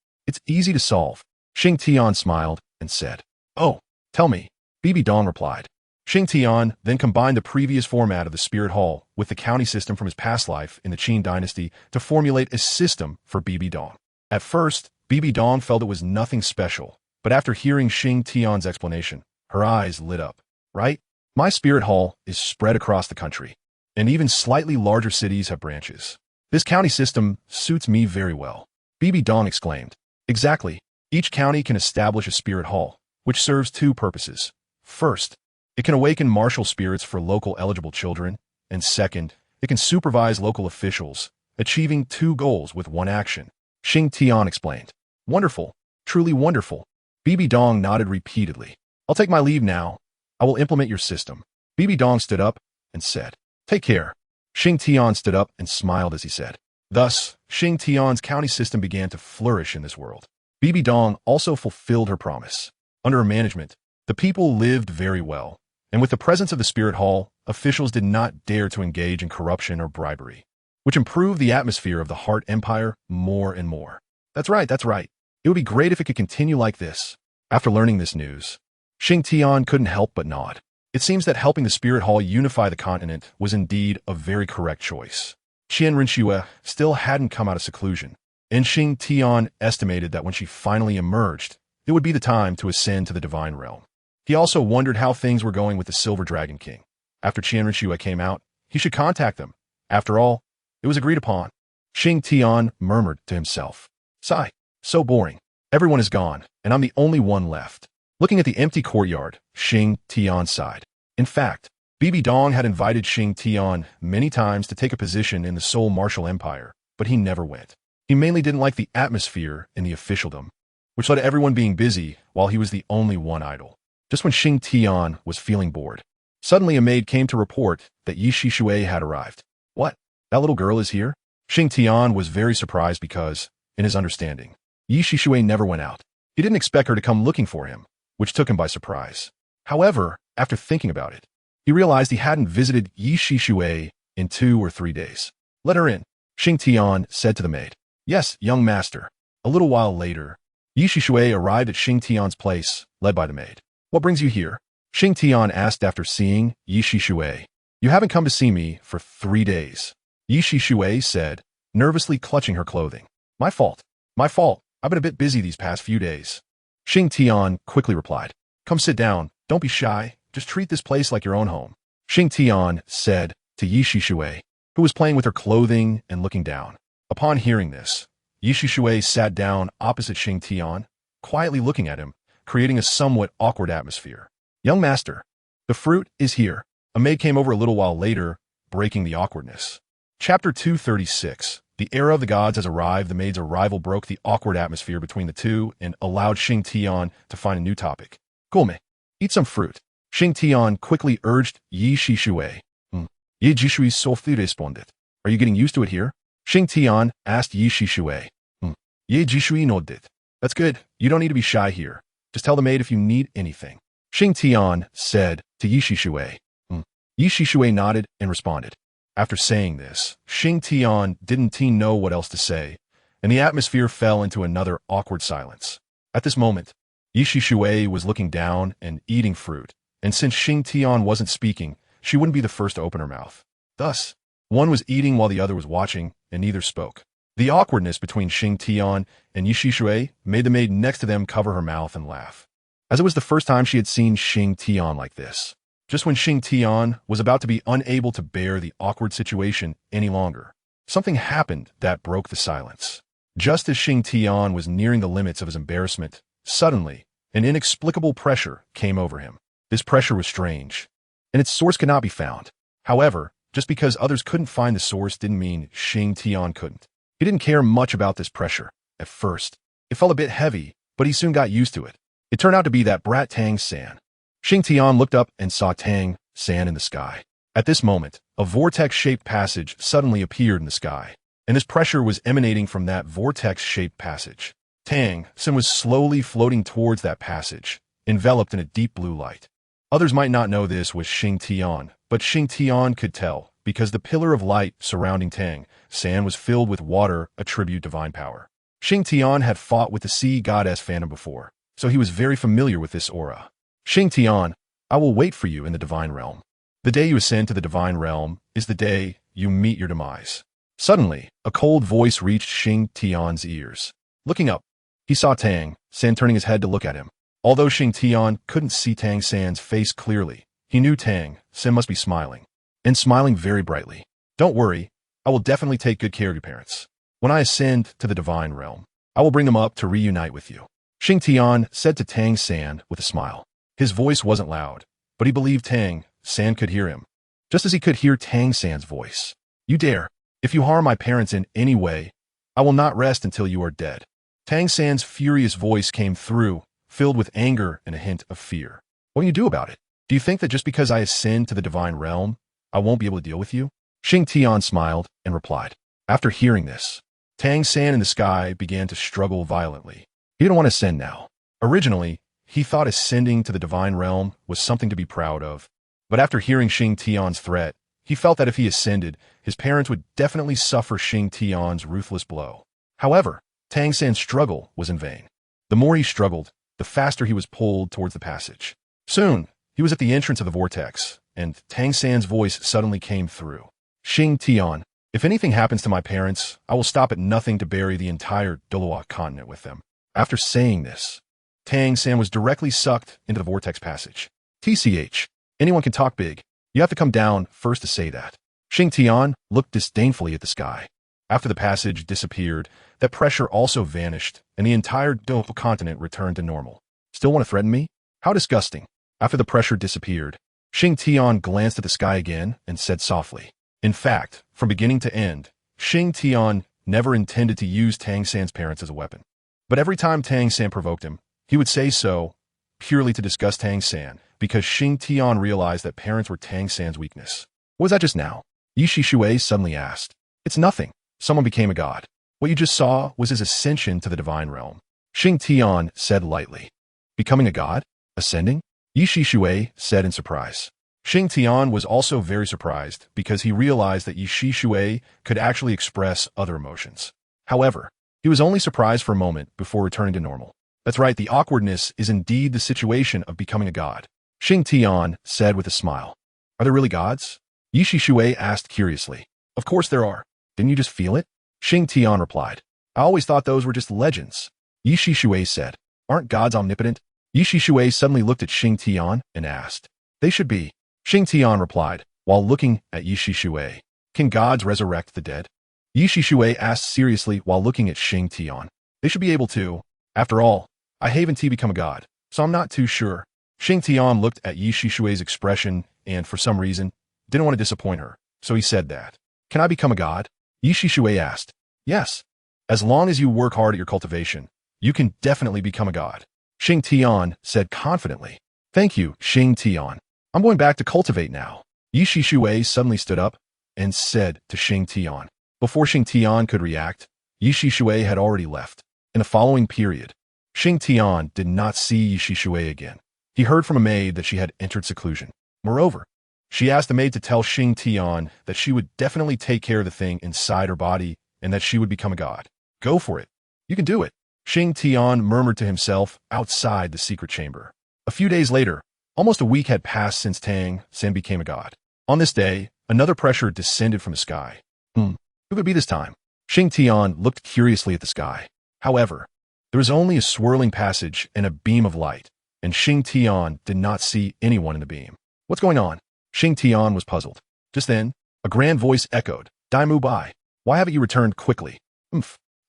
easy to solve. Xingtian smiled and said, Oh, tell me. Bibi Dong replied. Xingtian then combined the previous format of the Spirit Hall with the county system from his past life in the Qing dynasty to formulate a system for Bibi Dong. At first, Bibi Dong felt it was nothing special, but after hearing Xingtian's explanation, her eyes lit up. Right? My Spirit Hall is spread across the country, and even slightly larger cities have branches. This county system suits me very well. Bibi Dong exclaimed. Exactly. Each county can establish a Spirit Hall, which serves two purposes. First, it can awaken martial spirits for local eligible children, and second, it can supervise local officials, achieving two goals with one action. Xingtian explained. Wonderful. Truly wonderful. Bibi Dong nodded repeatedly. I'll take my leave now. I will implement your system. Bibi Dong stood up and said, Take care. Xingtian stood up and smiled as he said. Thus, Xingtian's county system began to flourish in this world. Bibi Dong also fulfilled her promise. Under her management, the people lived very well, and with the presence of the Spirit Hall, officials did not dare to engage in corruption or bribery, which improved the atmosphere of the Heart Empire more and more. That's right. It would be great if it could continue like this. After learning this news, Xingtian couldn't help but nod. It seems that helping the Spirit Hall unify the continent was indeed a very correct choice. Qian Rinxue still hadn't come out of seclusion, and Xingtian estimated that when she finally emerged, it would be the time to ascend to the divine realm. He also wondered how things were going with the Silver Dragon King. After Qian Rinxue came out, he should contact them. After all, it was agreed upon. Xingtian murmured to himself. Sigh. So boring. Everyone is gone, and I'm the only one left. Looking at the empty courtyard, Xingtian sighed. In fact, Bibi Dong had invited Xingtian many times to take a position in the Seoul Martial Empire, but he never went. He mainly didn't like the atmosphere in the officialdom, which led to everyone being busy while he was the only one idle. Just when Xingtian was feeling bored, suddenly a maid came to report that Yi Shixue had arrived. What? That little girl is here? Xingtian was very surprised because, in his understanding, Yi Shixue never went out. He didn't expect her to come looking for him, which took him by surprise. However, after thinking about it, he realized he hadn't visited Yi Shixue in 2 or 3 days. Let her in, Xingtian said to the maid. Yes, young master. A little while later, Yi Shixue arrived at Xingtian's place, led by the maid. What brings you here? Xingtian asked after seeing Yi Shixue. You haven't come to see me for 3 days. Yi Shixue said, nervously clutching her clothing. My fault. I've been a bit busy these past few days. Xingtian quickly replied. Come sit down. Don't be shy. Just treat this place like your own home. Xingtian said to Yi Shixue, who was playing with her clothing and looking down. Upon hearing this, Yi Shixue sat down opposite Xingtian, quietly looking at him, creating a somewhat awkward atmosphere. Young master, the fruit is here. A maid came over a little while later, breaking the awkwardness. Chapter 236. The era of the gods has arrived. The maid's arrival broke the awkward atmosphere between the two and allowed Xingtian to find a new topic. Come, eat some fruit. Xingtian quickly urged Yi Shixue. Yi Jishui Sofi responded. Are you getting used to it here? Xingtian asked Yi Shixue. Yi Jishui nodded. That's good. You don't need to be shy here. Just tell the maid if you need anything. Xingtian said to Yi Shixue. Yi Shixue nodded and responded. After saying this, Xingtian didn't know what else to say, and the atmosphere fell into another awkward silence. At this moment, Shui was looking down and eating fruit, and since Xingtian wasn't speaking, she wouldn't be the first to open her mouth. Thus, one was eating while the other was watching, and neither spoke. The awkwardness between Xingtian and Shui made the maid next to them cover her mouth and laugh, as it was the first time she had seen Xingtian like this. Just when Xingtian was about to be unable to bear the awkward situation any longer, something happened that broke the silence. Just as Xingtian was nearing the limits of his embarrassment, suddenly, an inexplicable pressure came over him. This pressure was strange, and its source could not be found. However, just because others couldn't find the source didn't mean Xingtian couldn't. He didn't care much about this pressure. At first, it felt a bit heavy, but he soon got used to it. It turned out to be that brat Tang-san. Xingtian looked up and saw Tang-san in the sky. At this moment, a vortex-shaped passage suddenly appeared in the sky, and this pressure was emanating from that vortex-shaped passage. Tang-san was slowly floating towards that passage, enveloped in a deep blue light. Others might not know this was Xingtian, but Xingtian could tell, because the pillar of light surrounding Tang-san was filled with water, a tribute divine power. Xingtian had fought with the sea goddess Phantom before, so he was very familiar with this aura. Xingtian, I will wait for you in the divine realm. The day you ascend to the divine realm is the day you meet your demise. Suddenly, a cold voice reached Xingtian's ears. Looking up, he saw Tang-san turning his head to look at him. Although Xingtian couldn't see Tang-san's face clearly, he knew Tang-san must be smiling, and smiling very brightly. Don't worry, I will definitely take good care of your parents. When I ascend to the divine realm, I will bring them up to reunite with you. Xingtian said to Tang-san with a smile. His voice wasn't loud, but he believed Tang-san could hear him, just as he could hear Tang-san's voice. You dare. If you harm my parents in any way, I will not rest until you are dead. Tang-san's furious voice came through, filled with anger and a hint of fear. What will you do about it? Do you think that just because I ascend to the divine realm, I won't be able to deal with you? Xingtian smiled and replied. After hearing this, Tang-san in the sky began to struggle violently. He didn't want to ascend now. Originally, he thought ascending to the divine realm was something to be proud of, but after hearing Xingtian's threat, he felt that if he ascended, his parents would definitely suffer Xingtian's ruthless blow. However, Tang-san's struggle was in vain. The more he struggled, the faster he was pulled towards the passage. Soon, he was at the entrance of the vortex, and Tang-san's voice suddenly came through. Xingtian, if anything happens to my parents, I will stop at nothing to bury the entire Douluo Continent with them. After saying this, Tang-san was directly sucked into the vortex passage. TCH, anyone can talk big. You have to come down first to say that. Xingtian looked disdainfully at the sky. After the passage disappeared, that pressure also vanished, and the entire Douluo Continent returned to normal. Still want to threaten me? How disgusting. After the pressure disappeared, Xingtian glanced at the sky again and said softly. In fact, from beginning to end, Xingtian never intended to use Tang-san's parents as a weapon. But every time Tang-san provoked him, he would say so purely to disgust Tang-san, because Xingtian realized that parents were Tang-san's weakness. What was that just now? Shui suddenly asked. It's nothing. Someone became a god. What you just saw was his ascension to the divine realm. Xingtian said lightly. Becoming a god? Ascending? Shui said in surprise. Xingtian was also very surprised because he realized that Shui could actually express other emotions. However, he was only surprised for a moment before returning to normal. That's right, the awkwardness is indeed the situation of becoming a god. Xingtian said with a smile. Are there really gods? Shui asked curiously. Of course there are. Didn't you just feel it? Xingtian replied. I always thought those were just legends. Shui said. Aren't gods omnipotent? Shui suddenly looked at Xingtian and asked. They should be. Xingtian replied, while looking at Shui. Can gods resurrect the dead? Shui asked seriously while looking at Xingtian. They should be able to. After all, I haven't become a god, so I'm not too sure. Xingtian looked at Shui's expression and, for some reason, didn't want to disappoint her, so he said that. Can I become a god? Shui asked. Yes. As long as you work hard at your cultivation, you can definitely become a god. Xingtian said confidently. Thank you, Xingtian. I'm going back to cultivate now. Shui suddenly stood up and said to Xingtian. Before Xingtian could react, Shui had already left. In the following period, Xingtian did not see Shui again. He heard from a maid that she had entered seclusion. Moreover, She asked the maid to tell Xingtian that she would definitely take care of the thing inside her body and that she would become a god. Go for it. You can do it. Xingtian murmured to himself outside the secret chamber. A few days later, almost a week had passed since San became a god. On this day, another pressure descended from the sky. Who could it be this time? Xingtian looked curiously at the sky. However, there was only a swirling passage and a beam of light, and Xingtian did not see anyone in the beam. What's going on? Xingtian was puzzled. Just then, a grand voice echoed, Damu Bai, why haven't you returned quickly?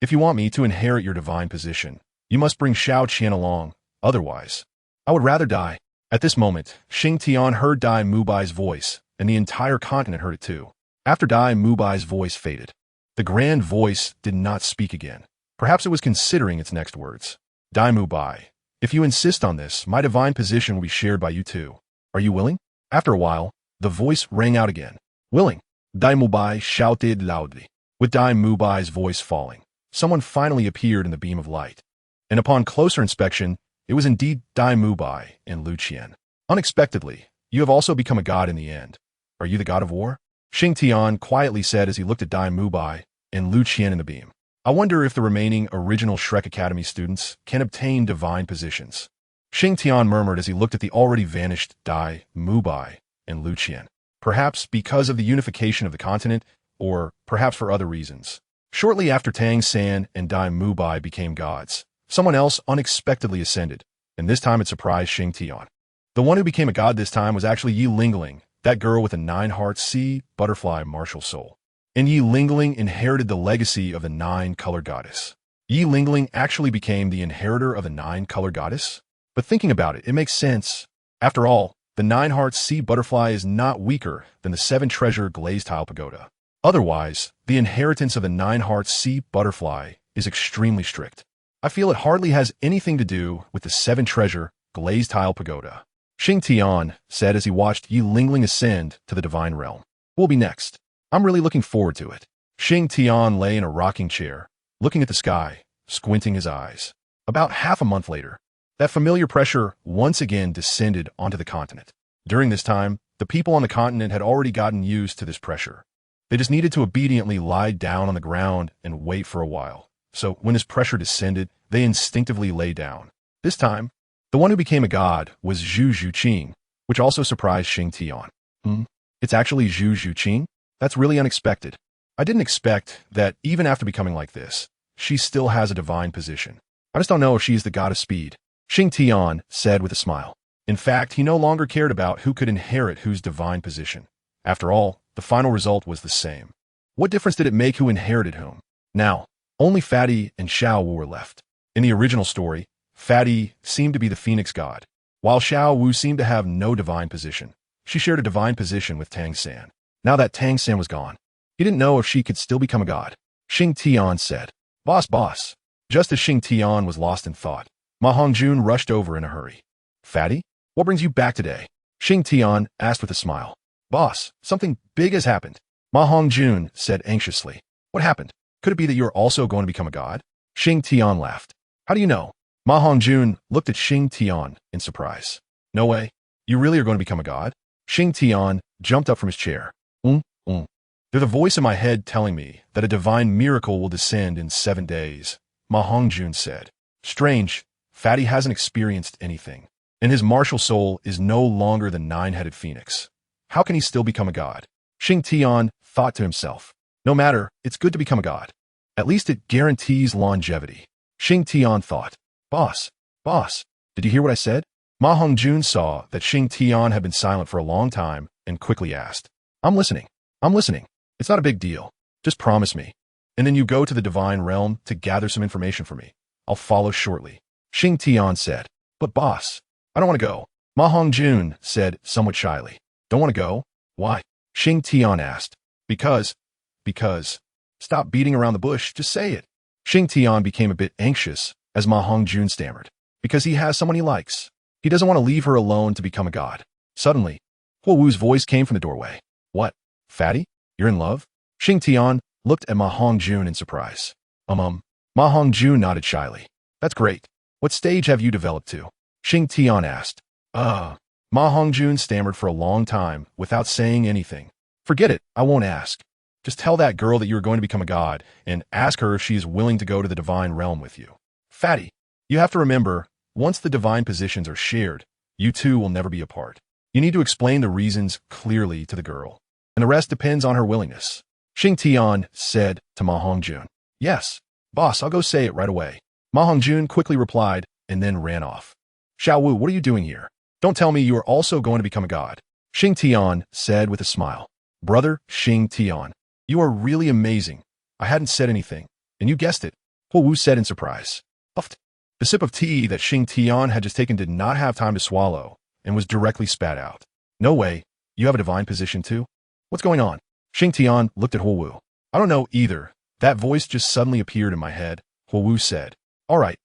If you want me to inherit your divine position, you must bring Xiao Qian along, otherwise, I would rather die. At this moment, Xingtian heard Dai Mubai's voice, and the entire continent heard it too. After Dai Mubai's voice faded, the grand voice did not speak again. Perhaps it was considering its next words. Dai Mubai, if you insist on this, my divine position will be shared by you too. Are you willing? After a while, the voice rang out again. Willing. Dai Mubai shouted loudly. With Dai Mubai's voice falling, someone finally appeared in the beam of light. And upon closer inspection, it was indeed Dai Mubai and Luqian. Unexpectedly, you have also become a god in the end. Are you the god of war? Xingtian quietly said as he looked at Dai Mubai and Luqian in the beam. I wonder if the remaining original Shrek Academy students can obtain divine positions. Xingtian murmured as he looked at the already vanished Dai Mubai and Luqian. Perhaps because of the unification of the continent, or perhaps for other reasons. Shortly after Tang San and Dai Mubai became gods, someone else unexpectedly ascended, and this time it surprised Xingtian. The one who became a god this time was actually Yi Lingling, that girl with a 9-heart sea butterfly martial soul. And Yi Lingling inherited the legacy of the 9-color goddess. Yi Lingling actually became the inheritor of the 9-color goddess? But thinking about it, it makes sense. After all, the 9-heart sea butterfly is not weaker than the 7-treasure glazed tile pagoda. Otherwise, the inheritance of the 9-heart sea butterfly is extremely strict. I feel it hardly has anything to do with the 7-treasure glazed tile pagoda. Xingtian said as he watched Yi Lingling ascend to the divine realm. What will be next? I'm really looking forward to it. Xingtian lay in a rocking chair, looking at the sky, squinting his eyes. About half a month later, that familiar pressure once again descended onto the continent. During this time, the people on the continent had already gotten used to this pressure. They just needed to obediently lie down on the ground and wait for a while. So when this pressure descended, they instinctively lay down. This time, the one who became a god was Zhu Zhuqing, which also surprised Xingtian. It's actually Zhu Zhuqing? That's really unexpected. I didn't expect that even after becoming like this, she still has a divine position. I just don't know if she's the god of speed. Xingtian said with a smile. In fact, he no longer cared about who could inherit whose divine position. After all, the final result was the same. What difference did it make who inherited whom? Now, only Fatty and Xiao Wu were left. In the original story, Fatty seemed to be the phoenix god, while Xiao Wu seemed to have no divine position. She shared a divine position with Tang San. Now that Tang San was gone, he didn't know if she could still become a god. Xingtian said, Boss. Just as Xingtian was lost in thought, Ma Hongjun rushed over in a hurry. Fatty, what brings you back today? Xingtian asked with a smile. Boss, something big has happened. Ma Hongjun said anxiously. What happened? Could it be that you're also going to become a god? Xingtian laughed. How do you know? Ma Hongjun looked at Xingtian in surprise. No way. You really are going to become a god? Xingtian jumped up from his chair. There's a voice in my head telling me that a divine miracle will descend in 7 days, Ma Hongjun said. Strange, Fatty hasn't experienced anything, and his martial soul is no longer the 9-headed phoenix. How can he still become a god? Xingtian thought to himself. No matter, it's good to become a god. At least it guarantees longevity. Xingtian thought. Boss, did you hear what I said? Ma Hongjun saw that Xingtian had been silent for a long time and quickly asked. I'm listening. It's not a big deal. Just promise me. And then you go to the divine realm to gather some information for me. I'll follow shortly. Xingtian said. But boss, I don't want to go. Ma Hongjun said somewhat shyly. Don't want to go? Why? Xingtian asked. Because. Stop beating around the bush, just say it. Xingtian became a bit anxious as Ma Hongjun stammered. Because he has someone he likes. He doesn't want to leave her alone to become a god. Suddenly, Huo Wu's voice came from the doorway. What? Fatty? You're in love? Xingtian looked at Ma Hongjun in surprise. Ma Hongjun nodded shyly. That's great. What stage have you developed to? Xingtian asked. Ma Hongjun stammered for a long time without saying anything. Forget it, I won't ask. Just tell that girl that you are going to become a god, and ask her if she is willing to go to the divine realm with you. Fatty, you have to remember, once the divine positions are shared, you two will never be apart. You need to explain the reasons clearly to the girl, and the rest depends on her willingness. Xingtian said to Ma Hongjun. Yes, boss, I'll go say it right away. Ma Hongjun quickly replied and then ran off. Xiao Wu, what are you doing here? Don't tell me you are also going to become a god. Xingtian said with a smile. Brother Xingtian, you are really amazing. I hadn't said anything, and you guessed it, Huo Wu said in surprise. Puffed. The sip of tea that Xingtian had just taken did not have time to swallow, and was directly spat out. No way, you have a divine position too? What's going on? Xingtian looked at Huo Wu. I don't know either. That voice just suddenly appeared in my head, Huo Wu said. All right,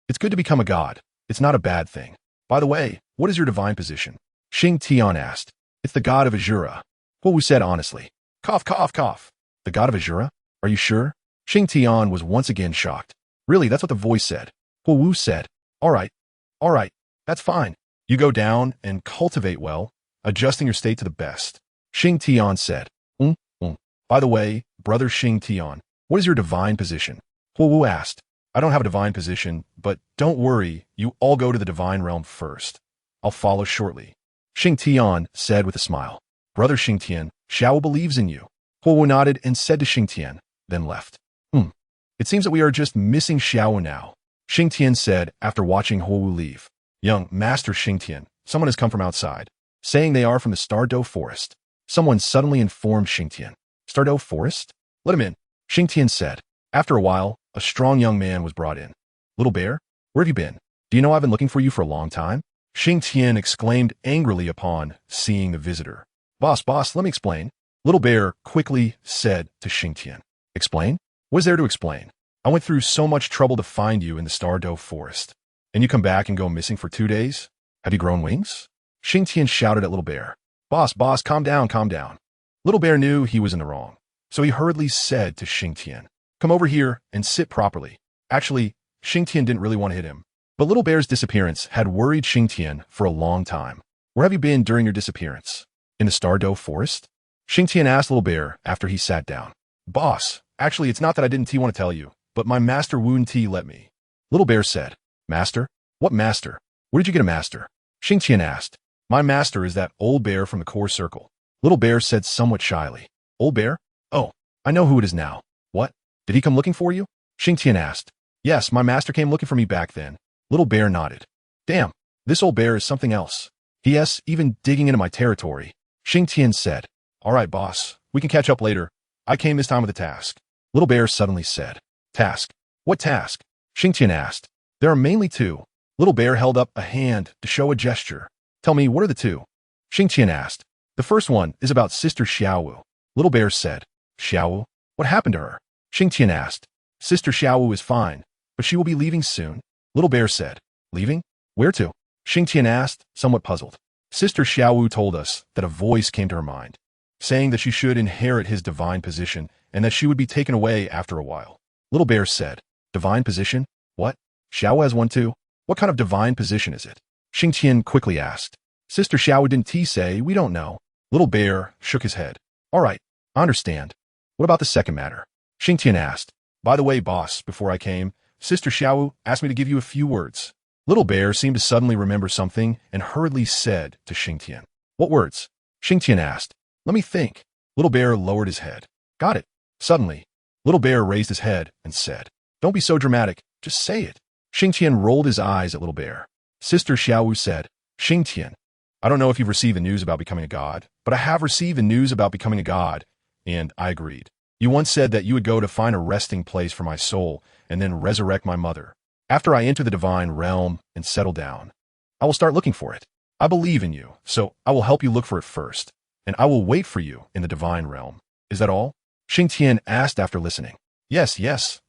it's good to become a god. It's not a bad thing. By the way, what is your divine position? Xingtian asked. It's the god of Azura. Huo Wu said honestly. Cough, cough, cough. The god of Azura? Are you sure? Xingtian was once again shocked. Really, that's what the voice said. Huo Wu said. All right, that's fine. You go down and cultivate well, adjusting your state to the best. Xingtian said. By the way, brother Xingtian, what is your divine position? Huo Wu asked. I don't have a divine position, but don't worry, you all go to the divine realm first. I'll follow shortly. Xingtian said with a smile. Brother Xingtian, Xiao believes in you. Huo Wu nodded and said to Xingtian, then left. It seems that we are just missing Xiao now, Xingtian said after watching Huo Wu leave. Young Master Xingtian, someone has come from outside, saying they are from the StunsTang forest. Someone suddenly informed Xingtian. StunsTang forest? Let him in, Xingtian said. After a while, a strong young man was brought in. Little bear, where have you been? Do you know I've been looking for you for a long time? Xingtian exclaimed angrily upon seeing the visitor. Boss, let me explain. Little bear quickly said to Xingtian. Explain? What is there to explain? I went through so much trouble to find you in the StunsTang forest. And you come back and go missing for 2 days? Have you grown wings? Xingtian shouted at Little Bear. Boss, calm down. Little Bear knew he was in the wrong, so he hurriedly said to Xingtian, come over here and sit properly. Actually, Xingtian didn't really want to hit him, but Little Bear's disappearance had worried Xingtian for a long time. Where have you been during your disappearance? In the StunsTang forest? Xingtian asked Little Bear after he sat down. Boss, actually it's not that I didn't want to tell you, but my master Woon T let me. Little Bear said. Master? What master? Where did you get a master? Xingtian asked. My master is that old bear from the core circle. Little Bear said somewhat shyly. Old bear? Oh, I know who it is now. What? Did he come looking for you? Xingtian asked. Yes, my master came looking for me back then. Little Bear nodded. Damn, this old bear is something else. Yes, even digging into my territory. Xingtian said. All right, boss, we can catch up later. I came this time with a task. Little Bear suddenly said. Task? What task? Xingtian asked. There are mainly 2. Little Bear held up a hand to show a gesture. Tell me, what are the 2? Xingtian asked. The first one is about Sister Xiaowu. Little Bear said. Xiaowu? What happened to her? Xingtian asked. Sister Xiaowu is fine, but she will be leaving soon. Little Bear said. Leaving? Where to? Xingtian asked, somewhat puzzled. Sister Xiaowu told us that a voice came to her mind, saying that she should inherit his divine position and that she would be taken away after a while. Little Bear said. Divine position? What? Xiao has one too? What kind of divine position is it? Xingtian quickly asked. Sister Xiao didn't say, we don't know. Little Bear shook his head. All right, I understand. What about the second matter? Xingtian asked. By the way, boss, before I came, Sister Xiao asked me to give you a few words. Little Bear seemed to suddenly remember something and hurriedly said to Xingtian. What words? Xingtian asked. Let me think. Little Bear lowered his head. Got it. Suddenly, Little Bear raised his head and said, don't be so dramatic. Just say it. Xingtian rolled his eyes at Little Bear. Sister Xiaowu said, Xingtian, I don't know if you've received the news about becoming a god, but I have received the news about becoming a god, and I agreed. You once said that you would go to find a resting place for my soul and then resurrect my mother. After I enter the divine realm and settle down, I will start looking for it. I believe in you, so I will help you look for it first, and I will wait for you in the divine realm. Is that all? Xingtian asked after listening. Yes,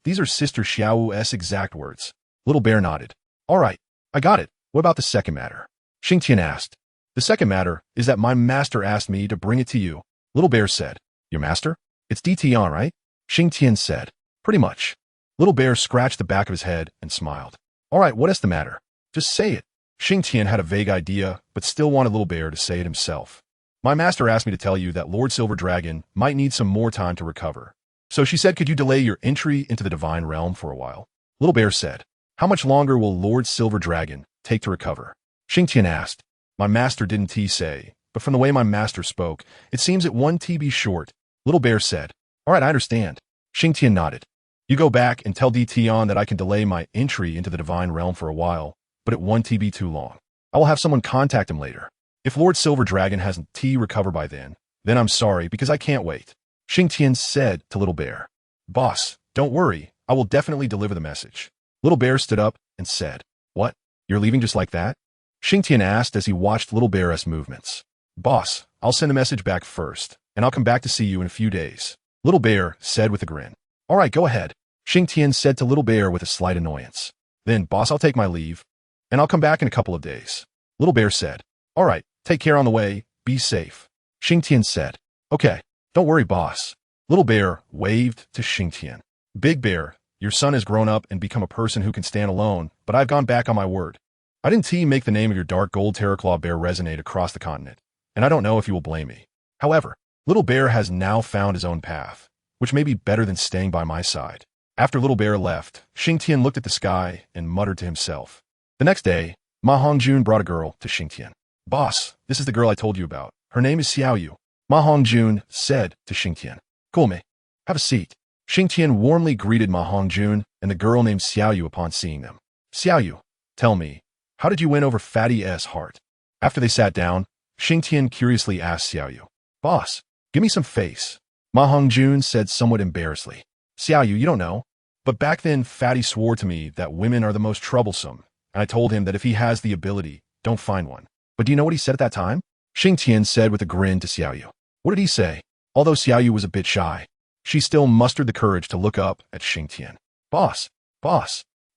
these are Sister Xiaowu's exact words. Little Bear nodded. All right, I got it. What about the second matter? Xingtian asked. The second matter is that my master asked me to bring it to you. Little Bear said. Your master? It's DTN, right? Xingtian said. Pretty much. Little Bear scratched the back of his head and smiled. All right, what is the matter? Just say it. Xingtian had a vague idea, but still wanted Little Bear to say it himself. My master asked me to tell you that Lord Silver Dragon might need some more time to recover. So she said, could you delay your entry into the divine realm for a while? Little Bear said, how much longer will Lord Silver Dragon take to recover? Xingtian asked. My master didn't say, but from the way my master spoke, it seems at 1 TB short. Little Bear said, all right, I understand. Xingtian nodded. You go back and tell Tian that I can delay my entry into the divine realm for a while, but at 1 TB too long. I will have someone contact him later. If Lord Silver Dragon hasn't recovered by then I'm sorry because I can't wait. Xingtian said to Little Bear. Boss, don't worry, I will definitely deliver the message. Little Bear stood up and said, what? You're leaving just like that? Xingtian asked as he watched Little Bear's movements. Boss, I'll send a message back first, and I'll come back to see you in a few days. Little Bear said with a grin. All right, go ahead. Xingtian said to Little Bear with a slight annoyance. Then, boss, I'll take my leave, and I'll come back in a couple of days. Little Bear said. All right, take care on the way, be safe. Xingtian said. Okay, don't worry, boss. Little Bear waved to Xingtian. Big Bear, your son has grown up and become a person who can stand alone, but I've gone back on my word. I didn't make the name of your dark gold Terraclaw Bear resonate across the continent, and I don't know if you will blame me. However, Little Bear has now found his own path, which may be better than staying by my side. After Little Bear left, Xingtian looked at the sky and muttered to himself. The next day, Ma Hongjun brought a girl to Xingtian. Boss, this is the girl I told you about. Her name is Xiaoyu. Ma Hongjun said to Xingtian. Cool, me. Have a seat. Xingtian warmly greeted Ma Hongjun and the girl named Xiaoyu upon seeing them. Xiaoyu, tell me, how did you win over Fatty S' heart? After they sat down, Xingtian curiously asked Xiaoyu. Boss, give me some face. Ma Hongjun said somewhat embarrassedly. Xiaoyu, you don't know. But back then, Fatty swore to me that women are the most troublesome, and I told him that if he has the ability, don't find one. But do you know what he said at that time? Xingtian said with a grin to Xiaoyu. What did he say? Although Xiaoyu was a bit shy, she still mustered the courage to look up at Xingtian. Boss,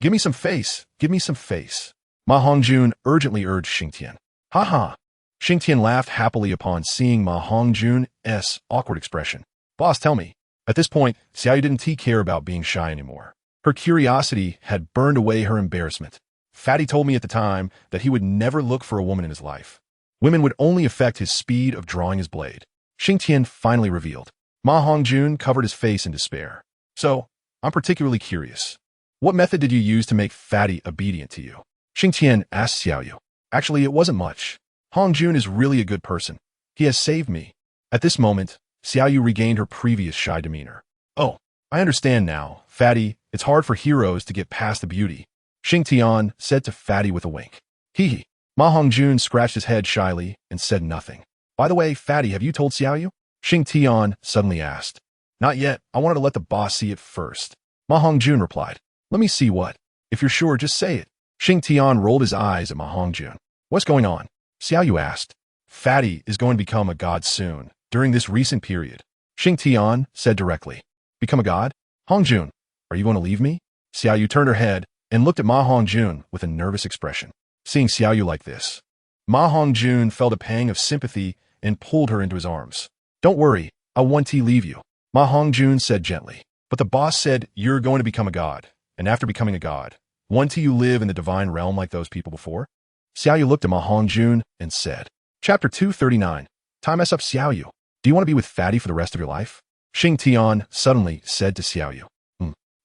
give me some face, give me some face. Ma Hongjun urgently urged Xingtian. Ha ha. Xingtian laughed happily upon seeing Ma Hongjun's awkward expression. Boss, tell me. At this point, Xiaoyu didn't care about being shy anymore. Her curiosity had burned away her embarrassment. Fatty told me at the time that he would never look for a woman in his life. Women would only affect his speed of drawing his blade. Xingtian finally revealed. Ma Hongjun covered his face in despair. So, I'm particularly curious. What method did you use to make Fatty obedient to you? Xingtian asked Xiaoyu. Actually, it wasn't much. Hongjun is really a good person. He has saved me. At this moment, Xiaoyu regained her previous shy demeanor. Oh, I understand now. Fatty, it's hard for heroes to get past the beauty. Xingtian said to Fatty with a wink. Hee hee. Ma Hongjun scratched his head shyly and said nothing. By the way, Fatty, have you told Xiaoyu? Xingtian suddenly asked. Not yet. I wanted to let the boss see it first. Ma Hongjun replied. Let me see what. If you're sure, just say it. Xingtian rolled his eyes at Ma Hongjun. What's going on? Xiaoyu asked. Fatty is going to become a god soon, during this recent period. Xingtian said directly. Become a god? Hongjun, are you going to leave me? Xiaoyu turned her head and looked at Ma Hongjun with a nervous expression. Seeing Xiaoyu like this, Ma Hongjun felt a pang of sympathy and pulled her into his arms. Don't worry, I won't leave you. Ma Hongjun said gently. But the boss said you're going to become a god, and after becoming a god, won't you live in the divine realm like those people before? Xiaoyu looked at Ma Hongjun and said, Chapter 239. Time mess up Xiaoyu. Do you want to be with Fatty for the rest of your life? Xingtian suddenly said to Xiaoyu.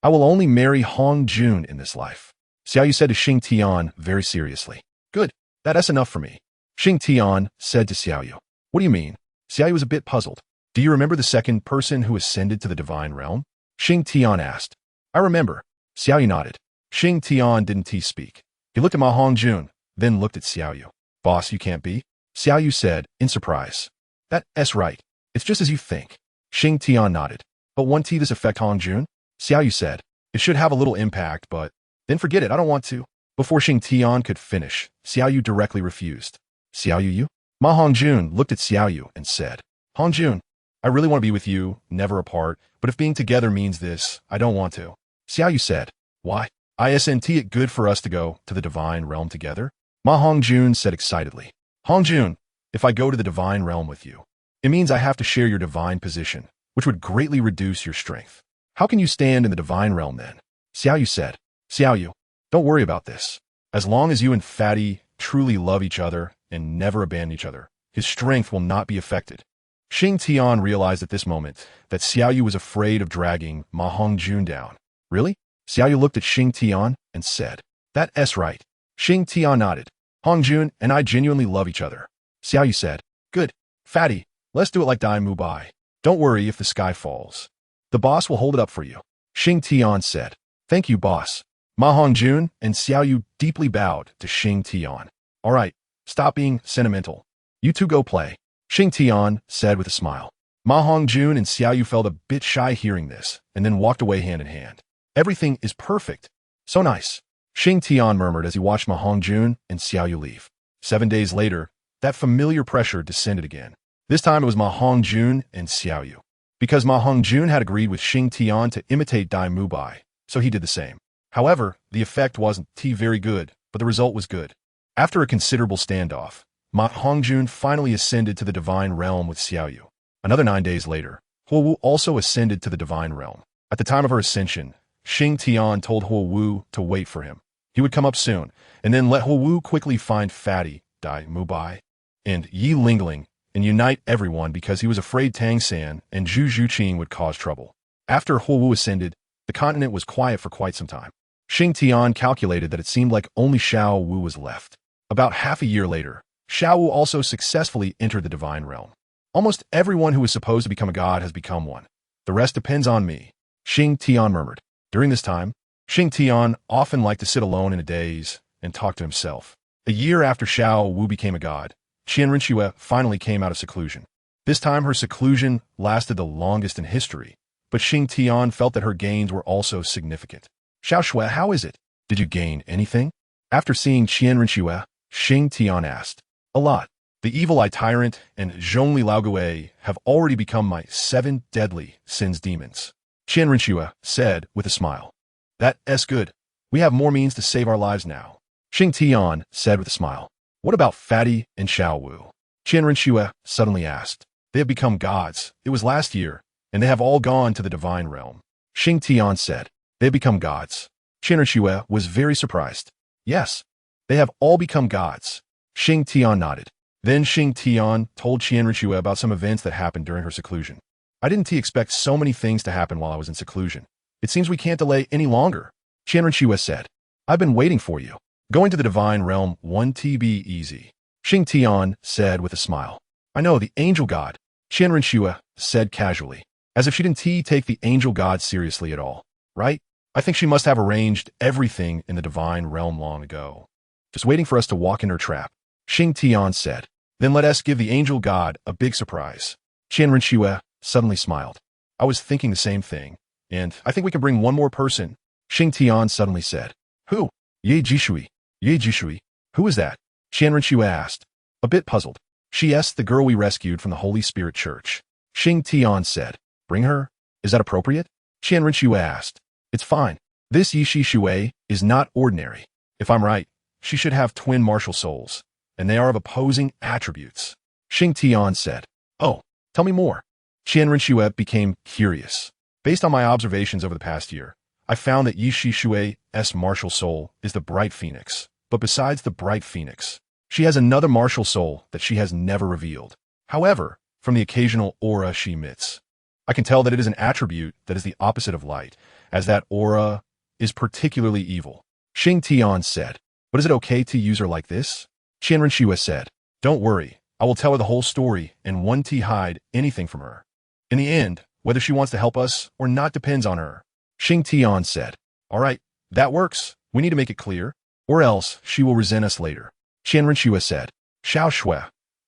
I will only marry Hongjun in this life. Xiaoyu said to Xingtian very seriously. Good, that's enough for me. Xingtian said to Xiaoyu. What do you mean? Xiaoyu was a bit puzzled. Do you remember the second person who ascended to the divine realm? Xingtian asked. I remember. Xiaoyu nodded. Xingtian didn't speak. He looked at Ma Hongjun, then looked at Xiaoyu. Boss, you can't be? Xiaoyu said, in surprise. That's right. It's just as you think. Xingtian nodded. But won't this affect Hongjun? Xiaoyu said. It should have a little impact, but then forget it, I don't want to. Before Xingtian could finish, Xiaoyu directly refused. Xiaoyu, you? Ma Hongjun looked at Xiaoyu and said, Hongjun, I really want to be with you, never apart, but if being together means this, I don't want to. Xiaoyu said, Why? Isn't it good for us to go to the divine realm together? Ma Hongjun said excitedly. Hongjun, if I go to the divine realm with you, it means I have to share your divine position, which would greatly reduce your strength. How can you stand in the divine realm then? Xiaoyu said. Xiaoyu, don't worry about this. As long as you and Fatty truly love each other and never abandon each other, his strength will not be affected. Xingtian realized at this moment that Xiaoyu was afraid of dragging Ma Hongjun down. Really? Xiaoyu looked at Xingtian and said, "That's right." Xingtian nodded. "Hongjun and I genuinely love each other." Xiaoyu said, "Good. Fatty, let's do it like Dai Mubai. Don't worry if the sky falls. The boss will hold it up for you." Xingtian said, "Thank you, boss." Ma Hongjun and Xiaoyu deeply bowed to Xingtian. "All right, stop being sentimental. You two go play," Xingtian said with a smile. Ma Hongjun and Xiaoyu felt a bit shy hearing this, and then walked away hand in hand. "Everything is perfect. So nice," Xingtian murmured as he watched Ma Hongjun and Xiaoyu leave. 7 days later, that familiar pressure descended again. This time it was Ma Hongjun and Xiaoyu. Because Ma Hongjun had agreed with Xingtian to imitate Dai Mubai, so he did the same. However, the effect wasn't very good, but the result was good. After a considerable standoff, Ma Hongjun finally ascended to the divine realm with Xiaoyu. Another 9 days later, Huowu also ascended to the divine realm. At the time of her ascension, Xingtian told Huowu to wait for him. He would come up soon, and then let Huowu quickly find Fatty, Dai Mubai, and Yi Lingling, and unite everyone because he was afraid Tang San and Zhu Zhuqing would cause trouble. After Huowu ascended, the continent was quiet for quite some time. Xingtian calculated that it seemed like only Xiao Wu was left. About half a year later, Xiao Wu also successfully entered the divine realm. "Almost everyone who is supposed to become a god has become one. The rest depends on me," Xingtian murmured. During this time, Xingtian often liked to sit alone in a daze and talk to himself. A year after Xiao Wu became a god, Qianrenxue finally came out of seclusion. This time her seclusion lasted the longest in history, but Xingtian felt that her gains were also significant. "Xiao Shui, how is it? Did you gain anything?" After seeing Qianrenxue, Xingtian asked. "A lot. The evil eye tyrant and Zhongli Laogue have already become my 7 deadly sins demons," Qianrenxue said with a smile. "That's good. We have more means to save our lives now," Xingtian said with a smile. "What about Fatty and Xiao Wu?" Qianrenxue suddenly asked. "They have become gods. It was last year, and they have all gone to the divine realm," Xingtian said. "They have become gods." Qianrenxue was very surprised. "Yes, they have all become gods." Xingtian nodded. Then Xingtian told Qianrenxue about some events that happened during her seclusion. "I didn't expect so many things to happen while I was in seclusion. It seems we can't delay any longer," Qianrenxue said. "I've been waiting for you. Going to the divine realm won't be easy," Xingtian said with a smile. "I know, the angel god," Qianrenxue said casually, as if she didn't take the angel god seriously at all. "Right? I think she must have arranged everything in the divine realm long ago. Just waiting for us to walk in her trap," Xingtian said. "Then let us give the angel god a big surprise." Qianrenxue suddenly smiled. "I was thinking the same thing, and I think we can bring one more person," Xingtian suddenly said. "Who?" "Ye Jishui. Ye Jishui. Who is that?" Qianrenxue asked. A bit puzzled. "She's the girl we rescued from the Holy Spirit Church," Xingtian said. "Bring her? Is that appropriate?" Qianrenxue asked. "It's fine. This Yi Shui is not ordinary. If I'm right, she should have twin martial souls, and they are of opposing attributes," Xingtian said. "Oh, tell me more." Qianrenxue became curious. "Based on my observations over the past year, I found that Yi Shui's martial soul is the bright phoenix. But besides the bright phoenix, she has another martial soul that she has never revealed. However, from the occasional aura she emits, I can tell that it is an attribute that is the opposite of light, as that aura is particularly evil," Xingtian said. "But is it okay to use her like this?" Qianrenxue said. "Don't worry, I will tell her the whole story and won't hide anything from her. In the end, whether she wants to help us or not depends on her," Xingtian said. "All right, that works. We need to make it clear, or else she will resent us later," Qianrenxue said. "Xiao Shui,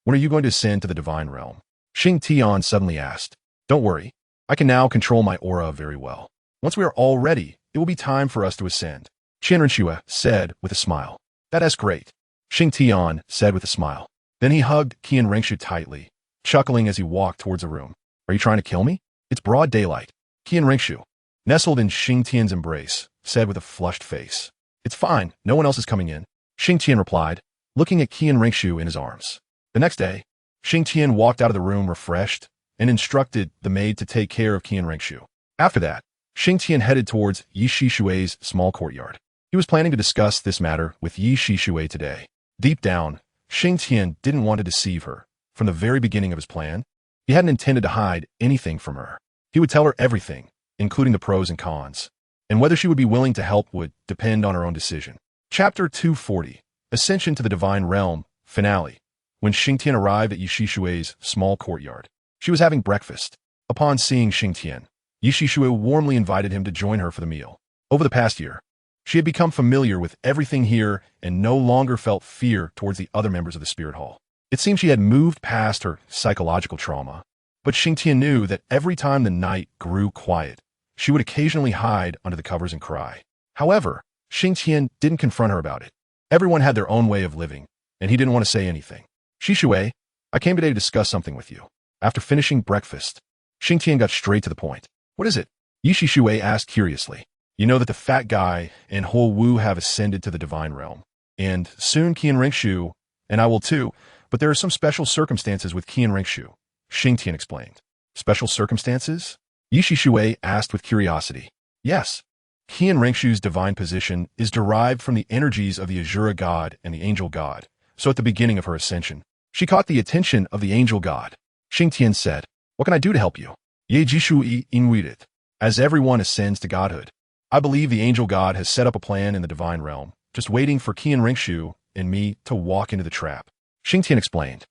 when are you going to ascend to the divine realm?" Xingtian suddenly asked. "Don't worry, I can now control my aura very well. Once we are all ready, it will be time for us to ascend," Qianrenxue said with a smile. "That's great," Xingtian said with a smile. Then he hugged Qianrenxue tightly, chuckling as he walked towards the room. "Are you trying to kill me? It's broad daylight." Qianrenxue, nestled in Xingtian's embrace, said with a flushed face. "It's fine, no one else is coming in," Xingtian replied, looking at Qianrenxue in his arms. The next day, Xingtian walked out of the room refreshed and instructed the maid to take care of Qianrenxue. After that, Xingtian headed towards Yi Shui's small courtyard. He was planning to discuss this matter with Yi Shui today. Deep down, Xingtian didn't want to deceive her. From the very beginning of his plan, he hadn't intended to hide anything from her. He would tell her everything, including the pros and cons. And whether she would be willing to help would depend on her own decision. Chapter 240, Ascension to the Divine Realm, Finale. When Xingtian arrived at Yixishui's small courtyard, she was having breakfast. Upon seeing Xingtian, Yixishui warmly invited him to join her for the meal. Over the past year, she had become familiar with everything here and no longer felt fear towards the other members of the Spirit Hall. It seemed she had moved past her psychological trauma. But Xingtian knew that every time the night grew quiet, she would occasionally hide under the covers and cry. However, Xingtian didn't confront her about it. Everyone had their own way of living, and he didn't want to say anything. Xishui, I came today to discuss something with you. After finishing breakfast, Xingtian got straight to the point. What is it? Yixishui asked curiously. You know that the fat guy and Huo Wu have ascended to the divine realm. And soon Qian Ringshu, and I will too, but there are some special circumstances with Qian Ringshu, Xingtian explained. Special circumstances? Yixishui asked with curiosity. Yes. Qian Ringshu's divine position is derived from the energies of the Azura god and the angel god, so at the beginning of her ascension, she caught the attention of the angel god. Xingtian said, What can I do to help you? Ye Jishui Inuitit. As everyone ascends to godhood, I believe the angel god has set up a plan in the divine realm, just waiting for Qian Ringshu and me to walk into the trap. Xingtian explained.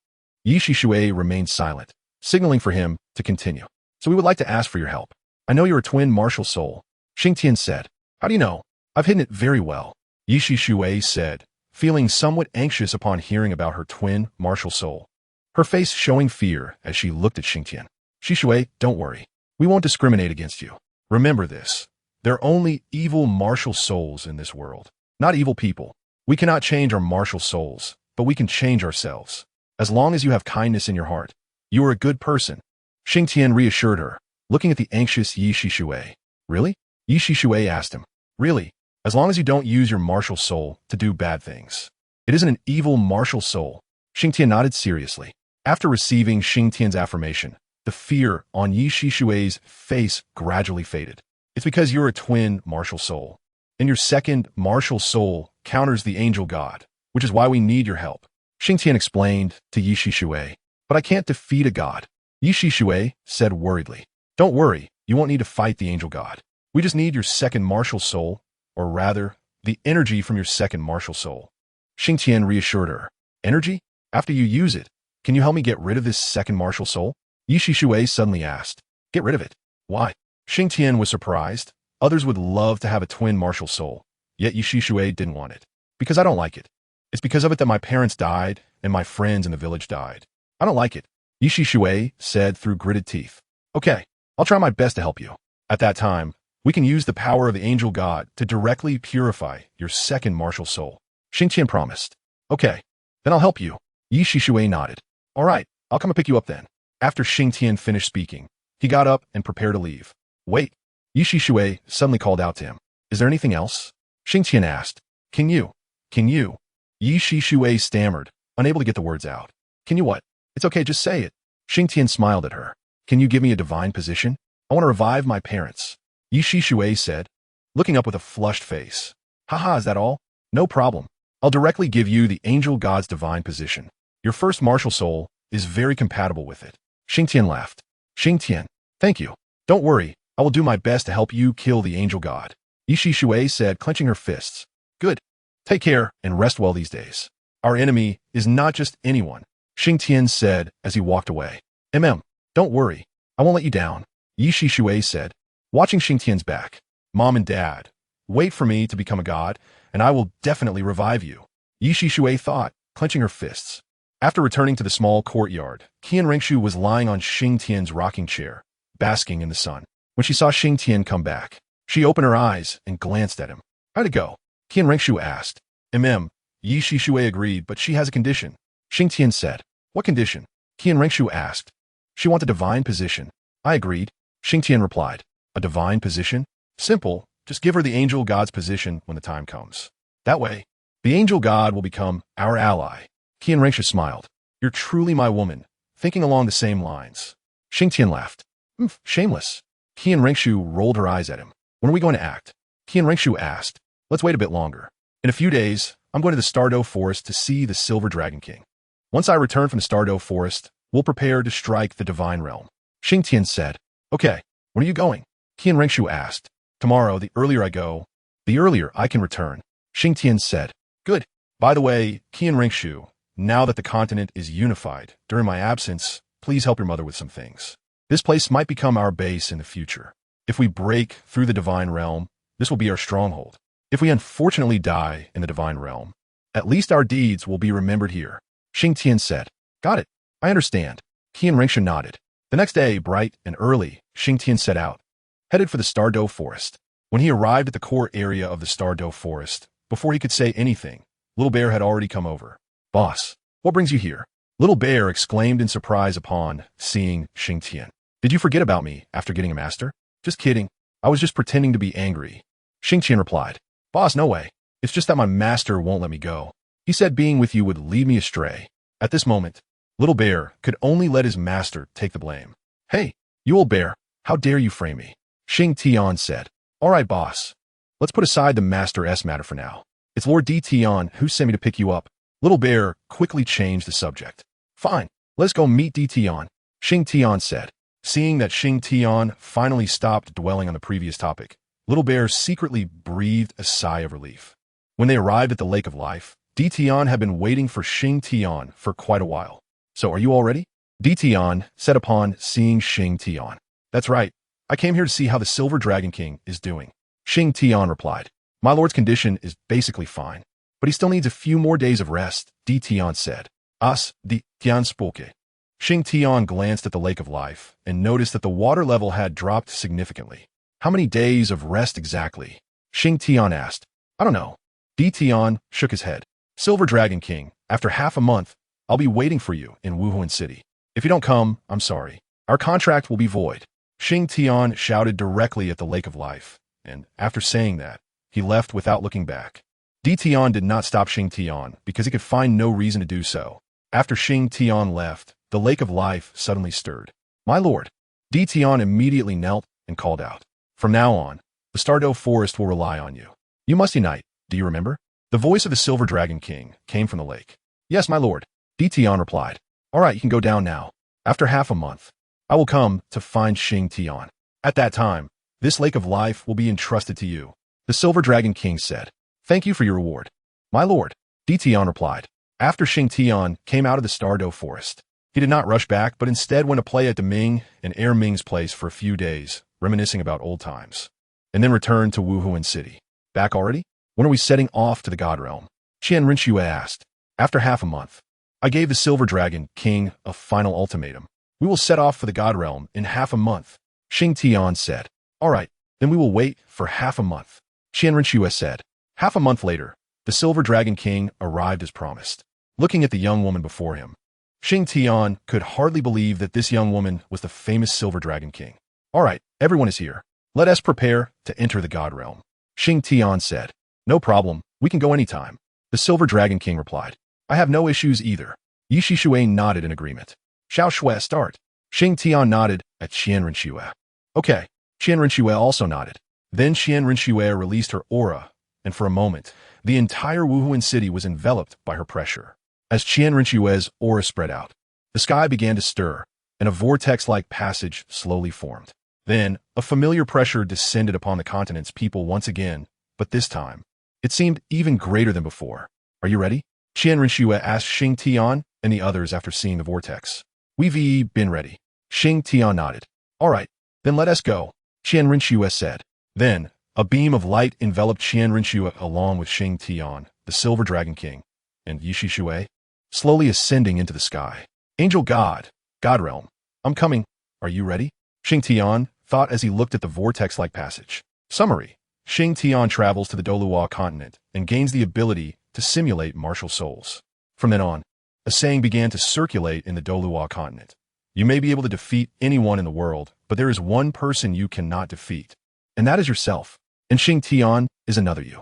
Yixishui remained silent, signaling for him to continue. So we would like to ask for your help. I know you're a twin martial soul. Xingtian said. How do you know? I've hidden it very well. Yixishui said, feeling somewhat anxious upon hearing about her twin martial soul, her face showing fear as she looked at Xingtian. Xishui, don't worry. We won't discriminate against you. Remember this. There are only evil martial souls in this world, not evil people. We cannot change our martial souls, but we can change ourselves. As long as you have kindness in your heart, you are a good person. Xingtian reassured her, looking at the anxious Yixishui. Really? Yixishui asked him. Really? As long as you don't use your martial soul to do bad things. It isn't an evil martial soul. Xingtian nodded seriously. After receiving Xingtian's affirmation, the fear on Yixishui's face gradually faded. It's because you're a twin martial soul, and your second martial soul counters the angel god, which is why we need your help. Xingtian explained to Yixishui. But I can't defeat a god. Yixishui said worriedly. Don't worry, you won't need to fight the angel god. We just need your second martial soul, or rather, the energy from your second martial soul. Xingtian reassured her. Energy? After you use it, can you help me get rid of this second martial soul? Yixishui suddenly asked. Get rid of it? Why? Xingtian was surprised. Others would love to have a twin martial soul, yet Yixishui didn't want it. Because I don't like it. It's because of it that my parents died, and my friends in the village died. I don't like it. Yixishui said through gritted teeth. Okay, I'll try my best to help you. At that time, we can use the power of the angel god to directly purify your second martial soul. Xingtian promised. Okay, then I'll help you. Yixishui nodded. All right, I'll come and pick you up then. After Xingtian finished speaking, he got up and prepared to leave. Wait. Yixishui suddenly called out to him. Is there anything else? Xingtian asked. Can you? Yixishui stammered, unable to get the words out. Can you what? It's okay, just say it. Xingtian smiled at her. Can you give me a divine position? I want to revive my parents. Yixishui said, looking up with a flushed face. Haha, is that all? No problem. I'll directly give you the angel god's divine position. Your first martial soul is very compatible with it. Xingtian laughed. Xingtian, thank you. Don't worry, I will do my best to help you kill the angel god. Yixishui said, clenching her fists. Good. Take care and rest well these days. Our enemy is not just anyone, Xingtian said as he walked away. Don't worry. I won't let you down. Yixishui said, watching Xingtian's back. Mom and Dad, wait for me to become a god, and I will definitely revive you. Yixishui thought, clenching her fists. After returning to the small courtyard, Qian Ringshu was lying on Xingtian's rocking chair, basking in the sun. When she saw Xingtian come back, she opened her eyes and glanced at him. How'd it go? Qian Ringshu asked. Yixishui agreed, but she has a condition. Xingtian said. What condition? Qian Ringshu asked. She wants a divine position. I agreed. Xingtian replied. A divine position? Simple. Just give her the angel god's position when the time comes. That way, the angel god will become our ally. Qian Ringshu smiled. You're truly my woman, thinking along the same lines. Xingtian laughed. Shameless. Qian Ringshu rolled her eyes at him. When are we going to act? Qian Ringshu asked. Let's wait a bit longer. In a few days, I'm going to the StunsTang forest to see the Silver Dragon King. Once I return from the StunsTang forest, we'll prepare to strike the divine realm. Xingtian said. Okay, when are you going? Qian Rengshu asked. Tomorrow, the earlier I go, the earlier I can return. Xingtian said. Good. By the way, Qian Rengshu, now that the continent is unified, during my absence, please help your mother with some things. This place might become our base in the future. If we break through the divine realm, this will be our stronghold. If we unfortunately die in the divine realm, at least our deeds will be remembered here. Xingtian said. Got it. I understand. Qian Rengshu nodded. The next day, bright and early, Xingtian set out, headed for the StunsTang forest. When he arrived at the core area of the StunsTang forest, before he could say anything, Little Bear had already come over. Boss, what brings you here? Little Bear exclaimed in surprise upon seeing Xingtian. Did you forget about me after getting a master? Just kidding. I was just pretending to be angry. Xingtian replied. Boss, no way. It's just that my master won't let me go. He said being with you would lead me astray. At this moment, Little Bear could only let his master take the blame. Hey, you old bear, how dare you frame me? Xingtian said. All right, boss. Let's put aside the Master S matter for now. It's Lord Tian who sent me to pick you up. Little Bear quickly changed the subject. Fine, let's go meet Tian. Xingtian said. Seeing that Xingtian finally stopped dwelling on the previous topic, Little Bear secretly breathed a sigh of relief. When they arrived at the Lake of Life, Tian had been waiting for Xingtian for quite a while. So are you all ready? Tian said upon seeing Xingtian. That's right. I came here to see how the Silver Dragon King is doing. Xingtian replied. My lord's condition is basically fine, but he still needs a few more days of rest, Tian said. Tian spoke. Xingtian glanced at the Lake of Life and noticed that the water level had dropped significantly. How many days of rest exactly? Xingtian asked. I don't know. Tian shook his head. Silver Dragon King, after half a month, I'll be waiting for you in Wuhuan City. If you don't come, I'm sorry. Our contract will be void. Xingtian shouted directly at the Lake of Life, and after saying that, he left without looking back. Tian did not stop Xingtian because he could find no reason to do so. After Xingtian left, the Lake of Life suddenly stirred. My lord. Tian immediately knelt and called out. From now on, the StunsTang forest will rely on you. You must unite, do you remember? The voice of the Silver Dragon King came from the lake. Yes, my lord. Tian replied. All right, you can go down now. After half a month, I will come to find Xingtian. At that time, this Lake of Life will be entrusted to you. The Silver Dragon King said. Thank you for your reward. My lord. Tian replied. After Xingtian came out of the StunsTang forest, he did not rush back, but instead went to play at Ming and Air Ming's place for a few days, reminiscing about old times, and then returned to Wuhuan City. Back already? When are we setting off to the God Realm? Qian Rengshu asked. After half a month. I gave the Silver Dragon King a final ultimatum. We will set off for the God Realm in half a month. Xingtian said. All right, then we will wait for half a month. Qian Rengshu said. Half a month later, the Silver Dragon King arrived as promised. Looking at the young woman before him, Xingtian could hardly believe that this young woman was the famous Silver Dragon King. All right, everyone is here. Let us prepare to enter the God Realm. Xingtian said. No problem, we can go anytime. The Silver Dragon King replied. I have no issues either. Yi Shishui nodded in agreement. Xiao Shui, start. Xingtian nodded at Qian Rengshu. Okay. Qian Rengshu also nodded. Then Qian Rengshu released her aura, and for a moment, the entire Wuhuan city was enveloped by her pressure. As Qian Renshu's aura spread out, the sky began to stir, and a vortex-like passage slowly formed. Then, a familiar pressure descended upon the continent's people once again, but this time, it seemed even greater than before. Are you ready? Qian Rengshu asked Xingtian and the others after seeing the vortex. We've been ready. Xingtian nodded. All right, then let us go, Qian Rengshu said. Then, a beam of light enveloped Qian Rengshu along with Xingtian, the Silver Dragon King, and Yi Shishui, slowly ascending into the sky. Angel God, God Realm, I'm coming. Are you ready? Xingtian thought as he looked at the vortex-like passage. Summary. Xingtian travels to the Douluo Continent and gains the ability to simulate martial souls. From then on, a saying began to circulate in the Douluo Continent. You may be able to defeat anyone in the world, but there is one person you cannot defeat, and that is yourself. And Xingtian is another you.